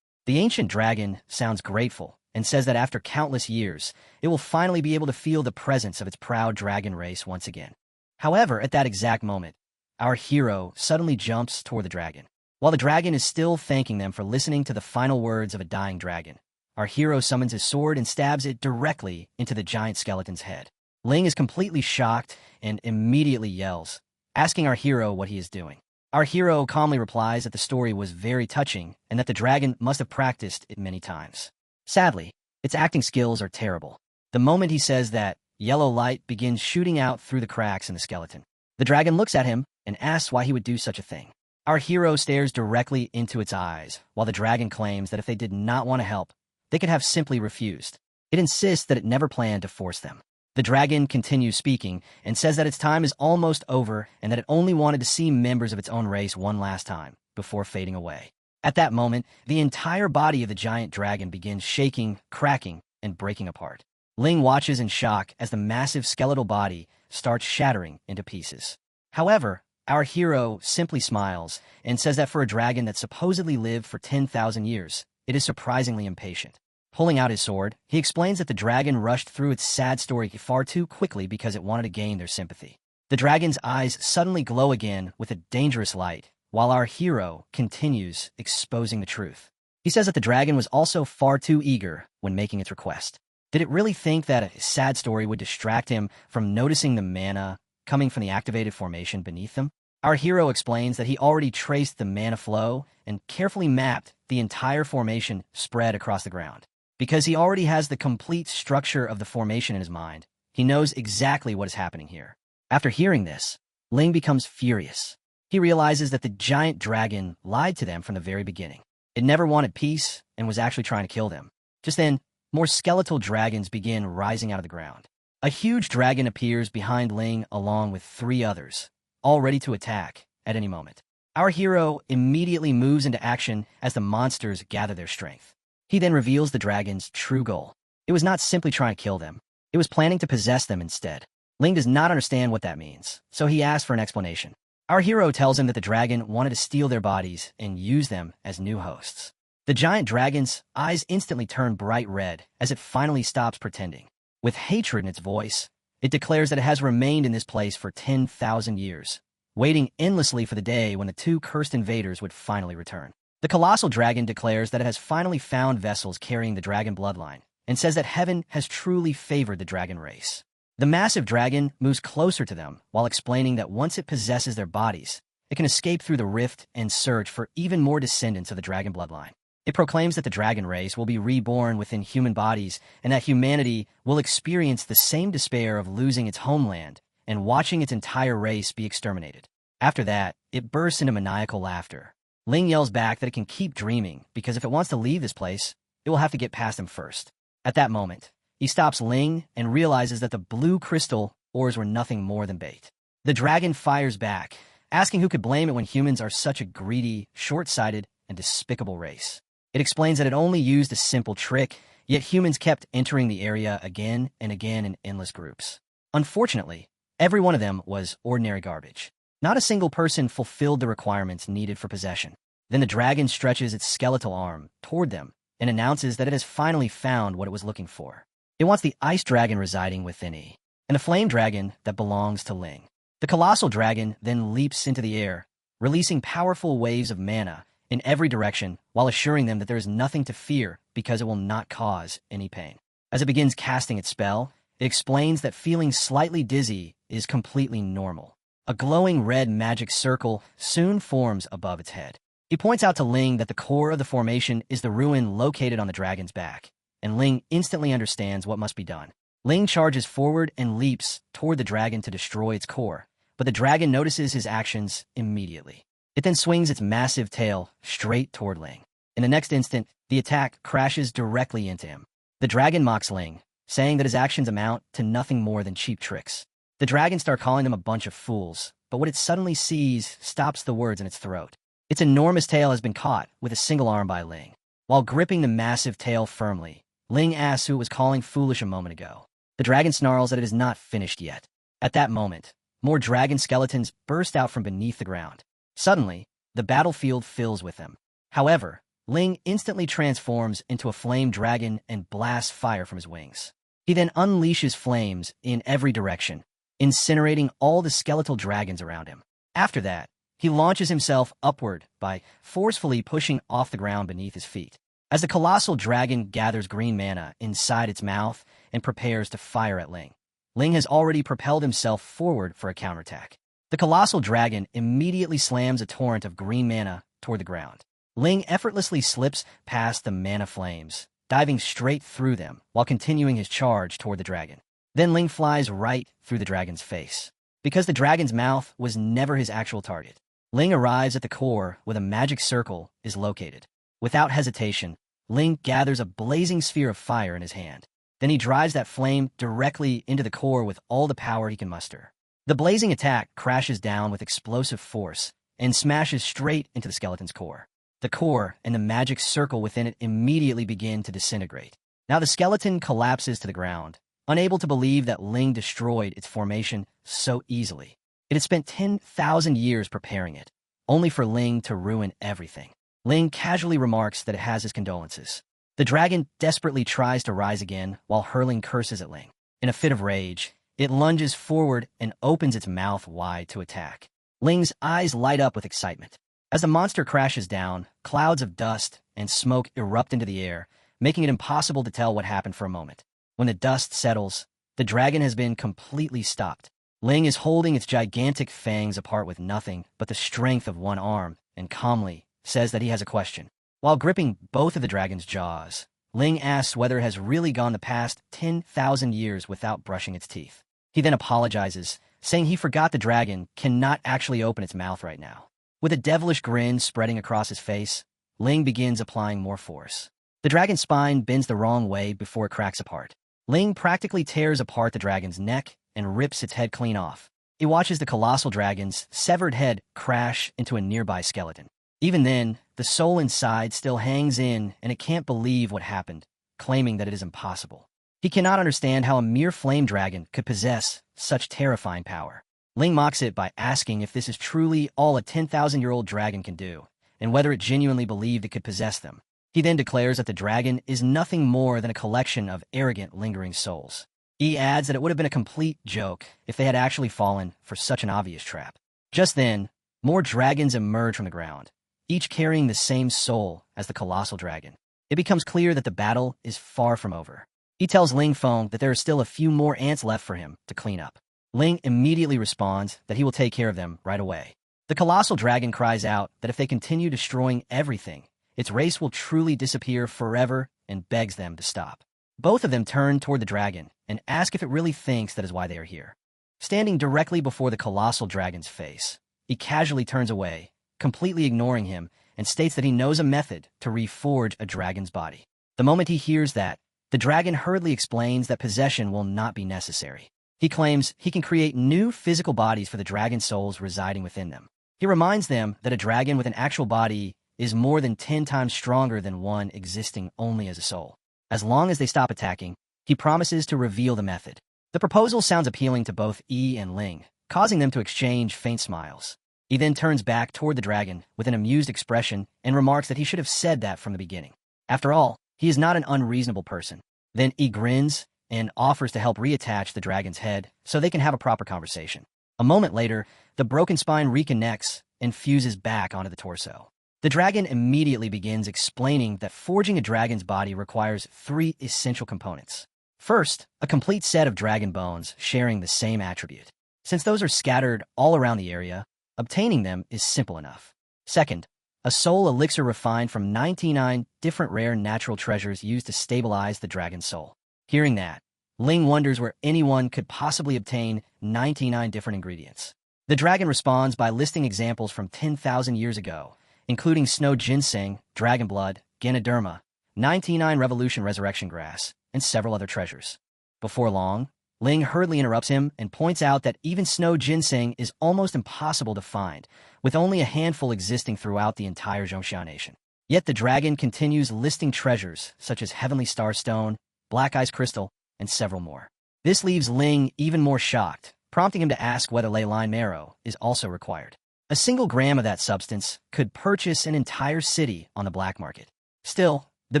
The ancient dragon sounds grateful and says that after countless years, it will finally be able to feel the presence of its proud dragon race once again. However, at that exact moment, our hero suddenly jumps toward the dragon. While the dragon is still thanking them for listening to the final words of a dying dragon, our hero summons his sword and stabs it directly into the giant skeleton's head. Ling is completely shocked and immediately yells, asking our hero what he is doing. Our hero calmly replies that the story was very touching and that the dragon must have practiced it many times. Sadly, its acting skills are terrible. The moment he says that, yellow light begins shooting out through the cracks in the skeleton. The dragon looks at him and asks why he would do such a thing. Our hero stares directly into its eyes, while the dragon claims that if they did not want to help, they could have simply refused. It insists that it never planned to force them. The dragon continues speaking and says that its time is almost over and that it only wanted to see members of its own race one last time before fading away. At that moment, the entire body of the giant dragon begins shaking, cracking, and breaking apart. Ling watches in shock as the massive skeletal body starts shattering into pieces. However, our hero simply smiles and says that for a dragon that supposedly lived for 10,000 years, it is surprisingly impatient. Pulling out his sword, he explains that the dragon rushed through its sad story far too quickly because it wanted to gain their sympathy. The dragon's eyes suddenly glow again with a dangerous light, while our hero continues exposing the truth. He says that the dragon was also far too eager when making its request. Did it really think that a sad story would distract him from noticing the mana coming from the activated formation beneath them? Our hero explains that he already traced the mana flow and carefully mapped the entire formation spread across the ground. Because he already has the complete structure of the formation in his mind, He knows exactly what is happening here. After hearing this, Ling becomes furious. He realizes that the giant dragon lied to them from the very beginning. It never wanted peace and was actually trying to kill them. Just then, more skeletal dragons begin rising out of the ground. A huge dragon appears behind Ling along with 3 others, all ready to attack at any moment. Our hero immediately moves into action as the monsters gather their strength. He then reveals the dragon's true goal. It was not simply trying to kill them. It was planning to possess them instead. Ling does not understand what that means, so he asks for an explanation. Our hero tells him that the dragon wanted to steal their bodies and use them as new hosts. The giant dragon's eyes instantly turn bright red as it finally stops pretending. With hatred in its voice, it declares that it has remained in this place for 10,000 years, waiting endlessly for the day when the 2 cursed invaders would finally return. The colossal dragon declares that it has finally found vessels carrying the dragon bloodline, and says that heaven has truly favored the dragon race. The massive dragon moves closer to them while explaining that once it possesses their bodies, it can escape through the rift and search for even more descendants of the dragon bloodline. It proclaims that the dragon race will be reborn within human bodies and that humanity will experience the same despair of losing its homeland and watching its entire race be exterminated. After that, it bursts into maniacal laughter. Ling yells back that it can keep dreaming because if it wants to leave this place, it will have to get past him first. At that moment, he stops Ling and realizes that the blue crystal ores were nothing more than bait. The dragon fires back, asking who could blame it when humans are such a greedy, short-sighted, and despicable race. It explains that it only used a simple trick, yet humans kept entering the area again and again in endless groups. Unfortunately, every one of them was ordinary garbage. Not a single person fulfilled the requirements needed for possession. Then the dragon stretches its skeletal arm toward them and announces that it has finally found what it was looking for. It wants the ice dragon residing within it, and the flame dragon that belongs to Ling. The colossal dragon then leaps into the air, releasing powerful waves of mana in every direction while assuring them that there is nothing to fear because it will not cause any pain. As it begins casting its spell, it explains that feeling slightly dizzy is completely normal. A glowing red magic circle soon forms above its head. He points out to Ling that the core of the formation is the ruin located on the dragon's back, and Ling instantly understands what must be done. Ling charges forward and leaps toward the dragon to destroy its core, but the dragon notices his actions immediately. It then swings its massive tail straight toward Ling. In the next instant, the attack crashes directly into him. The dragon mocks Ling, saying that his actions amount to nothing more than cheap tricks. The dragon starts calling them a bunch of fools, but what it suddenly sees stops the words in its throat. Its enormous tail has been caught with a single arm by Ling. While gripping the massive tail firmly, Ling asks who it was calling foolish a moment ago. The dragon snarls that it is not finished yet. At that moment, more dragon skeletons burst out from beneath the ground. Suddenly, the battlefield fills with them. However, Ling instantly transforms into a flame dragon and blasts fire from his wings. He then unleashes flames in every direction, incinerating all the skeletal dragons around him. After that, he launches himself upward by forcefully pushing off the ground beneath his feet. As the colossal dragon gathers green mana inside its mouth and prepares to fire at Ling, Ling has already propelled himself forward for a counterattack. The colossal dragon immediately slams a torrent of green mana toward the ground. Ling effortlessly slips past the mana flames, diving straight through them while continuing his charge toward the dragon. Then Ling flies right through the dragon's face. Because the dragon's mouth was never his actual target, Ling arrives at the core where the magic circle is located. Without hesitation, Ling gathers a blazing sphere of fire in his hand. Then he drives that flame directly into the core with all the power he can muster. The blazing attack crashes down with explosive force and smashes straight into the skeleton's core. The core and the magic circle within it immediately begin to disintegrate. Now the skeleton collapses to the ground, unable to believe that Ling destroyed its formation so easily. It had spent 10,000 years preparing it, only for Ling to ruin everything. Ling casually remarks that it has his condolences. The dragon desperately tries to rise again while hurling curses at Ling. In a fit of rage, it lunges forward and opens its mouth wide to attack. Ling's eyes light up with excitement. As the monster crashes down, clouds of dust and smoke erupt into the air, making it impossible to tell what happened for a moment. When the dust settles, the dragon has been completely stopped. Ling is holding its gigantic fangs apart with nothing but the strength of one arm and calmly says that he has a question. While gripping both of the dragon's jaws, Ling asks whether it has really gone the past 10,000 years without brushing its teeth. He then apologizes, saying he forgot the dragon cannot actually open its mouth right now. With a devilish grin spreading across his face, Ling begins applying more force. The dragon's spine bends the wrong way before it cracks apart. Ling practically tears apart the dragon's neck and rips its head clean off. He watches the colossal dragon's severed head crash into a nearby skeleton. Even then, the soul inside still hangs in and it can't believe what happened, claiming that it is impossible. He cannot understand how a mere flame dragon could possess such terrifying power. Ling mocks it by asking if this is truly all a 10,000-year-old dragon can do, and whether it genuinely believed it could possess them. He then declares that the dragon is nothing more than a collection of arrogant, lingering souls. He adds that it would have been a complete joke if they had actually fallen for such an obvious trap. Just then, more dragons emerge from the ground, each carrying the same soul as the colossal dragon. It becomes clear that the battle is far from over. He tells Ling Feng that there are still a few more ants left for him to clean up. Ling immediately responds that he will take care of them right away. The colossal dragon cries out that if they continue destroying everything, its race will truly disappear forever and begs them to stop. Both of them turn toward the dragon and ask if it really thinks that is why they are here. Standing directly before the colossal dragon's face, he casually turns away, completely ignoring him, and states that he knows a method to reforge a dragon's body. The moment he hears that, the dragon hurriedly explains that possession will not be necessary. He claims he can create new physical bodies for the dragon souls residing within them. He reminds them that a dragon with an actual body is more than 10 times stronger than one existing only as a soul. As long as they stop attacking, he promises to reveal the method. The proposal sounds appealing to both Yi and Ling, causing them to exchange faint smiles. He then turns back toward the dragon with an amused expression and remarks that he should have said that from the beginning. After all, he is not an unreasonable person. Then Yi grins and offers to help reattach the dragon's head so they can have a proper conversation. A moment later, the broken spine reconnects and fuses back onto the torso. The dragon immediately begins explaining that forging a dragon's body requires 3 essential components. First, a complete set of dragon bones sharing the same attribute. Since those are scattered all around the area, obtaining them is simple enough. Second, a soul elixir refined from 99 different rare natural treasures used to stabilize the dragon's soul. Hearing that, Ling wonders where anyone could possibly obtain 99 different ingredients. The dragon responds by listing examples from 10,000 years ago, including snow ginseng, dragon blood, ganoderma, 99 revolution resurrection grass, and several other treasures. Before long, Ling hurriedly interrupts him and points out that even snow ginseng is almost impossible to find, with only a handful existing throughout the entire Zhongxia nation. Yet the dragon continues listing treasures such as heavenly star stone, black ice crystal, and several more. This leaves Ling even more shocked, prompting him to ask whether ley line marrow is also required. A single gram of that substance could purchase an entire city on the black market. Still, the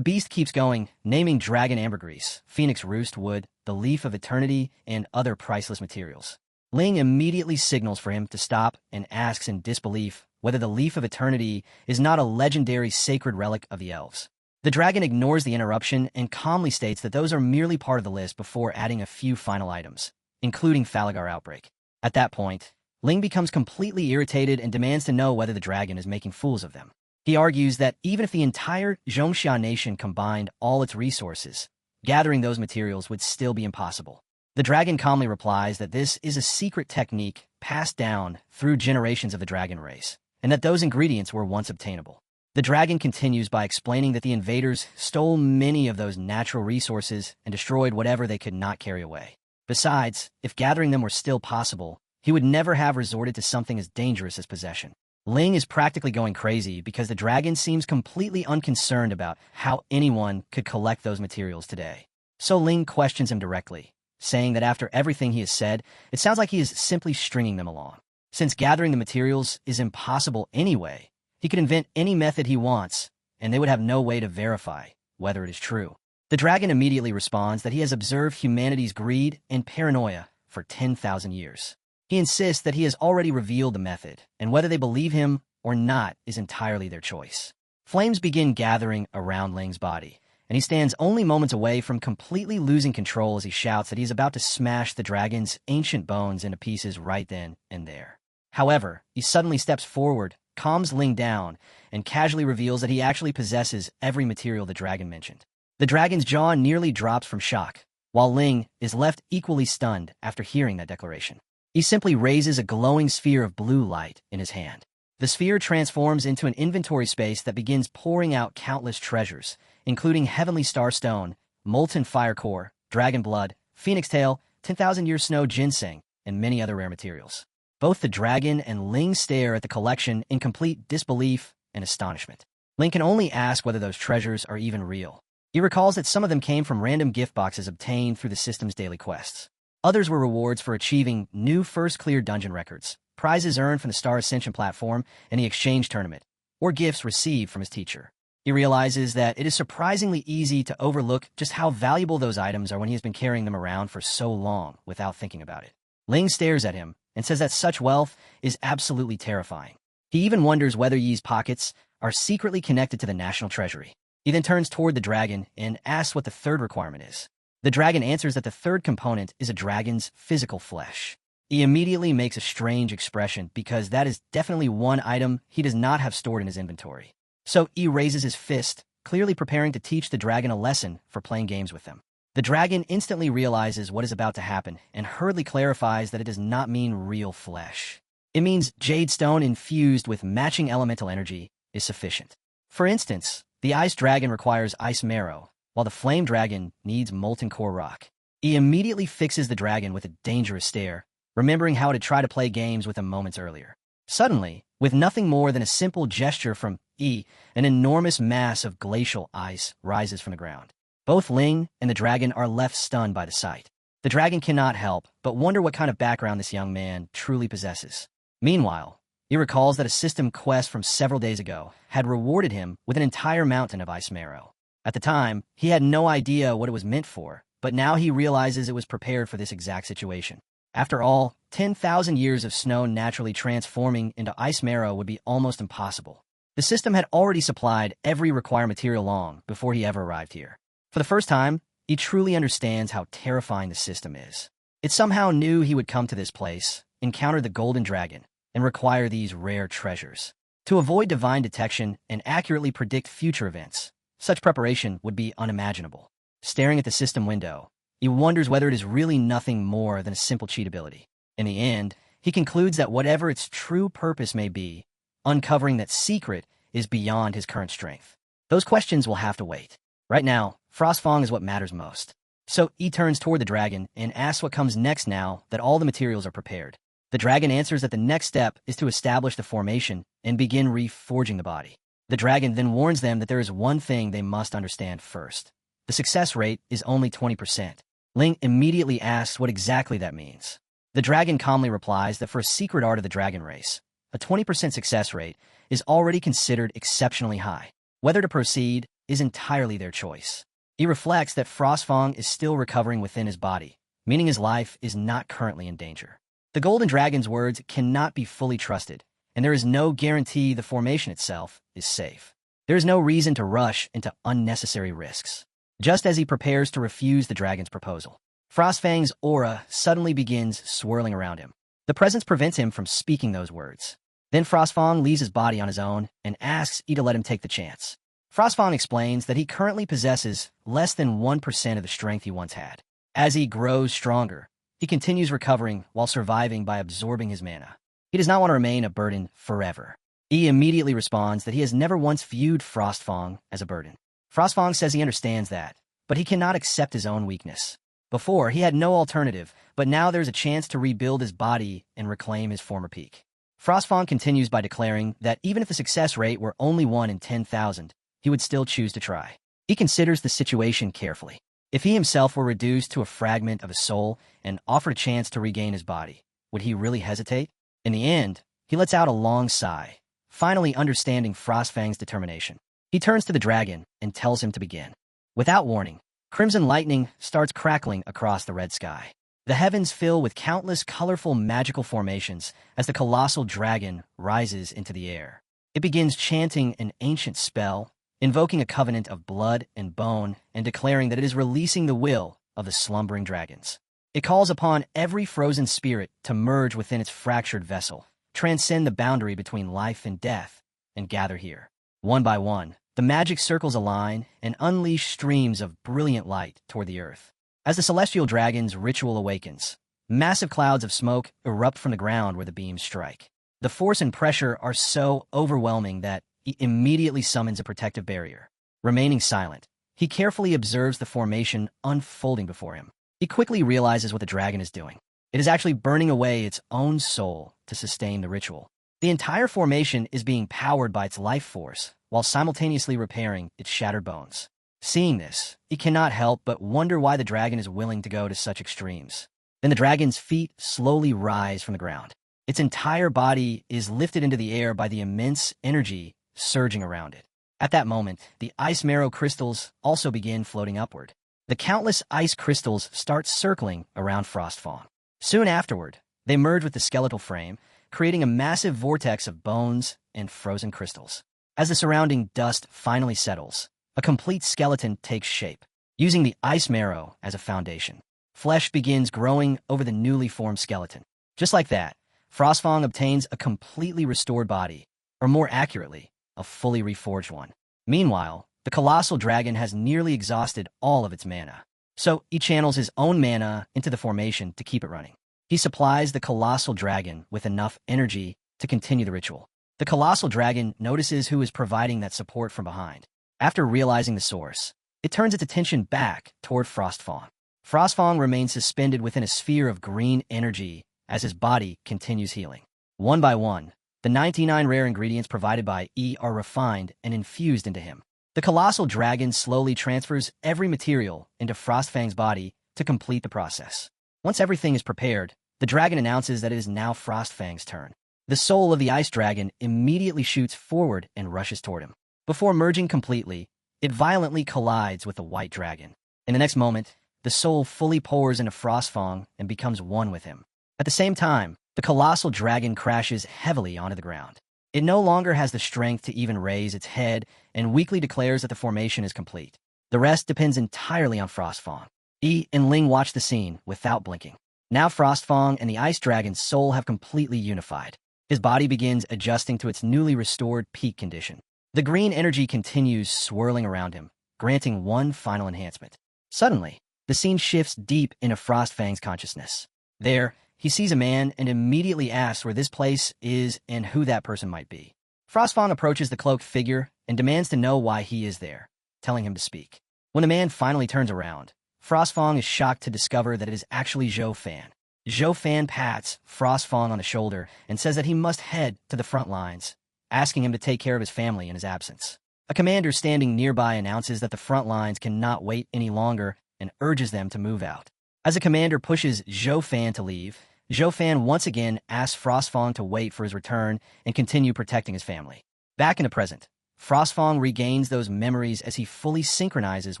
beast keeps going, naming dragon ambergris, phoenix roost wood, the leaf of eternity, and other priceless materials. Ling immediately signals for him to stop and asks in disbelief whether the leaf of eternity is not a legendary sacred relic of the elves. The dragon ignores the interruption and calmly states that those are merely part of the list before adding a few final items, including Falagar outbreak. At that point, Ling becomes completely irritated and demands to know whether the dragon is making fools of them. He argues that even if the entire Zhongxia nation combined all its resources, gathering those materials would still be impossible. The dragon calmly replies that this is a secret technique passed down through generations of the dragon race, and that those ingredients were once obtainable. The dragon continues by explaining that the invaders stole many of those natural resources and destroyed whatever they could not carry away. Besides, if gathering them were still possible, he would never have resorted to something as dangerous as possession. Ling is practically going crazy because the dragon seems completely unconcerned about how anyone could collect those materials today. So Ling questions him directly, saying that after everything he has said, it sounds like he is simply stringing them along. Since gathering the materials is impossible anyway, he could invent any method he wants, and they would have no way to verify whether it is true. The dragon immediately responds that he has observed humanity's greed and paranoia for 10,000 years. He insists that he has already revealed the method, and whether they believe him or not is entirely their choice. Flames begin gathering around Ling's body, and he stands only moments away from completely losing control as he shouts that he is about to smash the dragon's ancient bones into pieces right then and there. However, he suddenly steps forward, calms Ling down, and casually reveals that he actually possesses every material the dragon mentioned. The dragon's jaw nearly drops from shock, while Ling is left equally stunned after hearing that declaration. He simply raises a glowing sphere of blue light in his hand. The sphere transforms into an inventory space that begins pouring out countless treasures, including heavenly star stone, molten fire core, dragon blood, phoenix tail, 10,000-year snow ginseng, and many other rare materials. Both the dragon and Ling stare at the collection in complete disbelief and astonishment. Ling can only ask whether those treasures are even real. He recalls that some of them came from random gift boxes obtained through the system's daily quests. Others were rewards for achieving new first clear dungeon records, prizes earned from the Star Ascension platform and the exchange tournament, or gifts received from his teacher. He realizes that it is surprisingly easy to overlook just how valuable those items are when he has been carrying them around for so long without thinking about it. Ling stares at him and says that such wealth is absolutely terrifying. He even wonders whether Yi's pockets are secretly connected to the national treasury. He then turns toward the dragon and asks what the third requirement is. The dragon answers that the third component is a dragon's physical flesh. He immediately makes a strange expression because that is definitely one item he does not have stored in his inventory. So he raises his fist, clearly preparing to teach the dragon a lesson for playing games with them. The dragon instantly realizes what is about to happen and hurriedly clarifies that it does not mean real flesh. It means jade stone infused with matching elemental energy is sufficient. For instance, the ice dragon requires ice marrow, while the flame dragon needs molten core rock. He immediately fixes the dragon with a dangerous stare, remembering how to try to play games with him moments earlier. Suddenly, with nothing more than a simple gesture from E, an enormous mass of glacial ice rises from the ground. Both Ling and the dragon are left stunned by the sight. The dragon cannot help but wonder what kind of background this young man truly possesses. Meanwhile, he recalls that a system quest from several days ago had rewarded him with an entire mountain of ice marrow. At the time, he had no idea what it was meant for, but now he realizes it was prepared for this exact situation. After all, 10,000 years of snow naturally transforming into ice marrow would be almost impossible. The system had already supplied every required material long before he ever arrived here. For the first time, he truly understands how terrifying the system is. It somehow knew he would come to this place, encounter the golden dragon, and require these rare treasures. To avoid divine detection and accurately predict future events, such preparation would be unimaginable. Staring at the system window, he wonders whether it is really nothing more than a simple cheat ability. In the end, he concludes that whatever its true purpose may be, uncovering that secret is beyond his current strength. Those questions will have to wait. Right now, Frostfang is what matters most. So he turns toward the dragon and asks what comes next now that all the materials are prepared. The dragon answers that the next step is to establish the formation and begin reforging the body. The dragon then warns them that there is one thing they must understand first. The success rate is only 20%. Ling immediately asks what exactly that means. The dragon calmly replies that for a secret art of the dragon race, a 20% success rate is already considered exceptionally high. Whether to proceed is entirely their choice. He reflects that Frostfang is still recovering within his body, meaning his life is not currently in danger. The golden dragon's words cannot be fully trusted, and there is no guarantee the formation itself is safe. There is no reason to rush into unnecessary risks. Just as he prepares to refuse the dragon's proposal, Frostfang's aura suddenly begins swirling around him. The presence prevents him from speaking those words. Then Frostfang leaves his body on his own and asks E to let him take the chance. Frostfang explains that he currently possesses less than 1% of the strength he once had. As he grows stronger, he continues recovering while surviving by absorbing his mana. He does not want to remain a burden forever. E immediately responds that he has never once viewed Frostfang as a burden. Frostfang says he understands that, but he cannot accept his own weakness. Before, he had no alternative, but now there's a chance to rebuild his body and reclaim his former peak. Frostfang continues by declaring that even if the success rate were only 1 in 10,000, he would still choose to try. He considers the situation carefully. If he himself were reduced to a fragment of his soul and offered a chance to regain his body, would he really hesitate? In the end, he lets out a long sigh, finally understanding Frostfang's determination. He turns to the dragon and tells him to begin. Without warning, crimson lightning starts crackling across the red sky. The heavens fill with countless colorful magical formations as the colossal dragon rises into the air. It begins chanting an ancient spell, invoking a covenant of blood and bone and declaring that it is releasing the will of the slumbering dragons. It calls upon every frozen spirit to merge within its fractured vessel, transcend the boundary between life and death, and gather here. One by one, The magic circles align and unleash streams of brilliant light toward the earth. As the celestial dragon's ritual awakens, massive clouds of smoke erupt from the ground where the beams strike. The force and pressure are so overwhelming that he immediately summons a protective barrier. Remaining silent, he carefully observes the formation unfolding before him. He quickly realizes what the dragon is doing. It is actually burning away its own soul to sustain the ritual. The entire formation is being powered by its life force, while simultaneously repairing its shattered bones. Seeing this, he cannot help but wonder why the dragon is willing to go to such extremes. Then the dragon's feet slowly rise from the ground. Its entire body is lifted into the air by the immense energy surging around it. At that moment, the ice marrow crystals also begin floating upward. The countless ice crystals start circling around Frostfawn. Soon afterward, they merge with the skeletal frame, creating a massive vortex of bones and frozen crystals. As the surrounding dust finally settles, a complete skeleton takes shape. Using the ice marrow as a foundation, flesh begins growing over the newly formed skeleton. Just like that, Frostfawn obtains a completely restored body, or more accurately, a fully reforged one. Meanwhile, the colossal dragon has nearly exhausted all of its mana. So he channels his own mana into the formation to keep it running. He supplies the colossal dragon with enough energy to continue the ritual. The colossal dragon notices who is providing that support from behind. After realizing the source, it turns its attention back toward Frostfawn. Frostfawn remains suspended within a sphere of green energy as his body continues healing. One by one, the 99 rare ingredients provided by E are refined and infused into him. The colossal dragon slowly transfers every material into Frostfang's body to complete the process. Once everything is prepared, the dragon announces that it is now Frostfang's turn. The soul of the ice dragon immediately shoots forward and rushes toward him. Before merging completely, it violently collides with the white dragon. In the next moment, the soul fully pours into Frostfang and becomes one with him. At the same time, the colossal dragon crashes heavily onto the ground. It no longer has the strength to even raise its head and weakly declares that the formation is complete. The rest depends entirely on Frostfang. E and Ling watch the scene without blinking. Now Frostfang and the ice dragon's soul have completely unified. His body begins adjusting to its newly restored peak condition. The green energy continues swirling around him, granting one final enhancement. Suddenly, the scene shifts deep into Frostfang's consciousness. There, he sees a man and immediately asks where this place is and who that person might be. Frostfang approaches the cloaked figure and demands to know why he is there, telling him to speak. When the man finally turns around, Frostfang is shocked to discover that it is actually Zhou Fan. Zhou Fan pats Frostfang on the shoulder and says that he must head to the front lines, asking him to take care of his family in his absence. A commander standing nearby announces that the front lines cannot wait any longer and urges them to move out. As the commander pushes Zhou Fan to leave, Zhou Fan once again asks Frostfang to wait for his return and continue protecting his family. Back in the present, Frostfang regains those memories as he fully synchronizes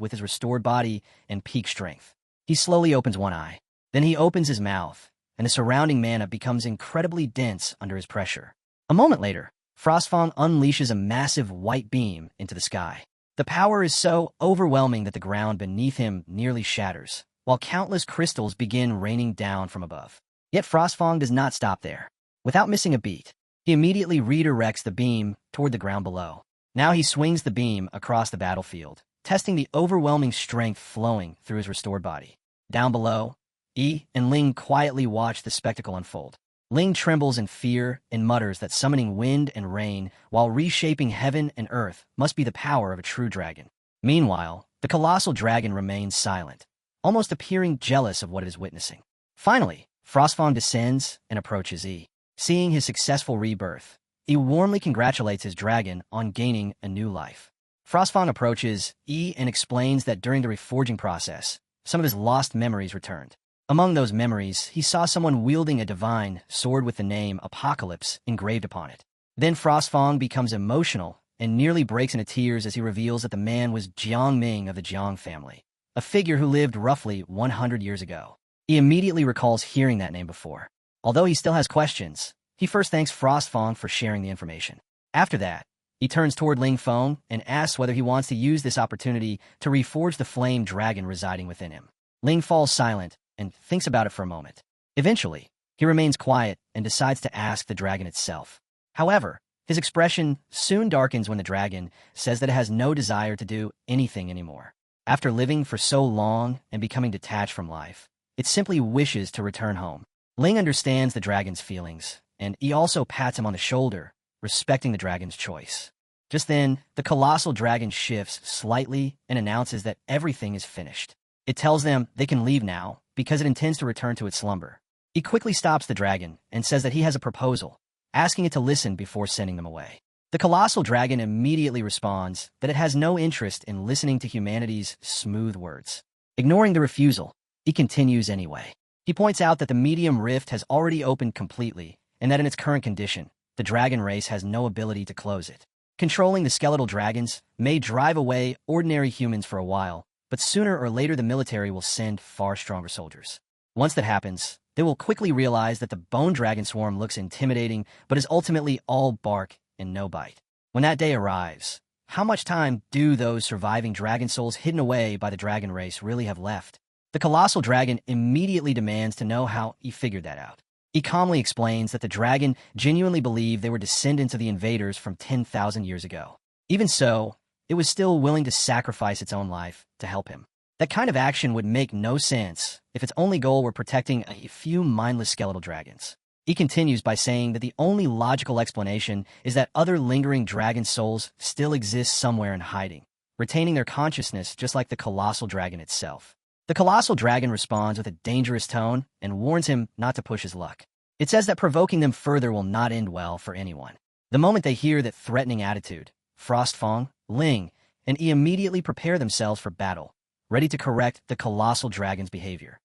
with his restored body and peak strength. He slowly opens one eye. Then he opens his mouth, and the surrounding mana becomes incredibly dense under his pressure. A moment later, Frostfang unleashes a massive white beam into the sky. The power is so overwhelming that the ground beneath him nearly shatters, while countless crystals begin raining down from above. Yet Frostfang does not stop there. Without missing a beat, he immediately redirects the beam toward the ground below. Now he swings the beam across the battlefield, testing the overwhelming strength flowing through his restored body. Down below, E and Ling quietly watch the spectacle unfold. Ling trembles in fear and mutters that summoning wind and rain while reshaping heaven and earth must be the power of a true dragon. Meanwhile, the colossal dragon remains silent, almost appearing jealous of what it is witnessing. Finally, Frostfang descends and approaches E. Seeing his successful rebirth, he warmly congratulates his dragon on gaining a new life. Frostfang approaches E and explains that during the reforging process, some of his lost memories returned. Among those memories, he saw someone wielding a divine sword with the name Apocalypse engraved upon it. Then Frostfang becomes emotional and nearly breaks into tears as he reveals that the man was Jiang Ming of the Jiang family, a figure who lived roughly 100 years ago. He immediately recalls hearing that name before. Although he still has questions, he first thanks Frostfang for sharing the information. After that, he turns toward Ling Feng and asks whether he wants to use this opportunity to reforge the flame dragon residing within him. Ling falls silent and thinks about it for a moment. Eventually, he remains quiet and decides to ask the dragon itself. However, His expression soon darkens when the dragon says that it has no desire to do anything anymore. After living for so long and becoming detached from life, it simply wishes to return home. Ling understands the dragon's feelings, and he also pats him on the shoulder, respecting the dragon's choice. Just then, the colossal dragon shifts slightly and announces that everything is finished. It tells them they can leave now because it intends to return to its slumber. He quickly stops the dragon and says that he has a proposal, asking it to listen before sending them away. The colossal dragon immediately responds that it has no interest in listening to humanity's smooth words. Ignoring the refusal, he continues anyway. He points out that the medium rift has already opened completely, and that in its current condition, the dragon race has no ability to close it. Controlling the skeletal dragons may drive away ordinary humans for a while, but sooner or later the military will send far stronger soldiers. Once that happens, they will quickly realize that the bone dragon swarm looks intimidating, but is ultimately all bark and no bite. When that day arrives, how much time do those surviving dragon souls hidden away by the dragon race really have left? The colossal dragon immediately demands to know how he figured that out. He calmly explains that the dragon genuinely believed they were descendants of the invaders from 10,000 years ago. Even so, it was still willing to sacrifice its own life to help him. That kind of action would make no sense if its only goal were protecting a few mindless skeletal dragons. He continues by saying that the only logical explanation is that other lingering dragon souls still exist somewhere in hiding, retaining their consciousness just like the colossal dragon itself. The colossal dragon responds with a dangerous tone and warns him not to push his luck. It says that provoking them further will not end well for anyone. The moment they hear that threatening attitude, Frostfang, Ling, and Yi immediately prepare themselves for battle, ready to correct the colossal dragon's behavior.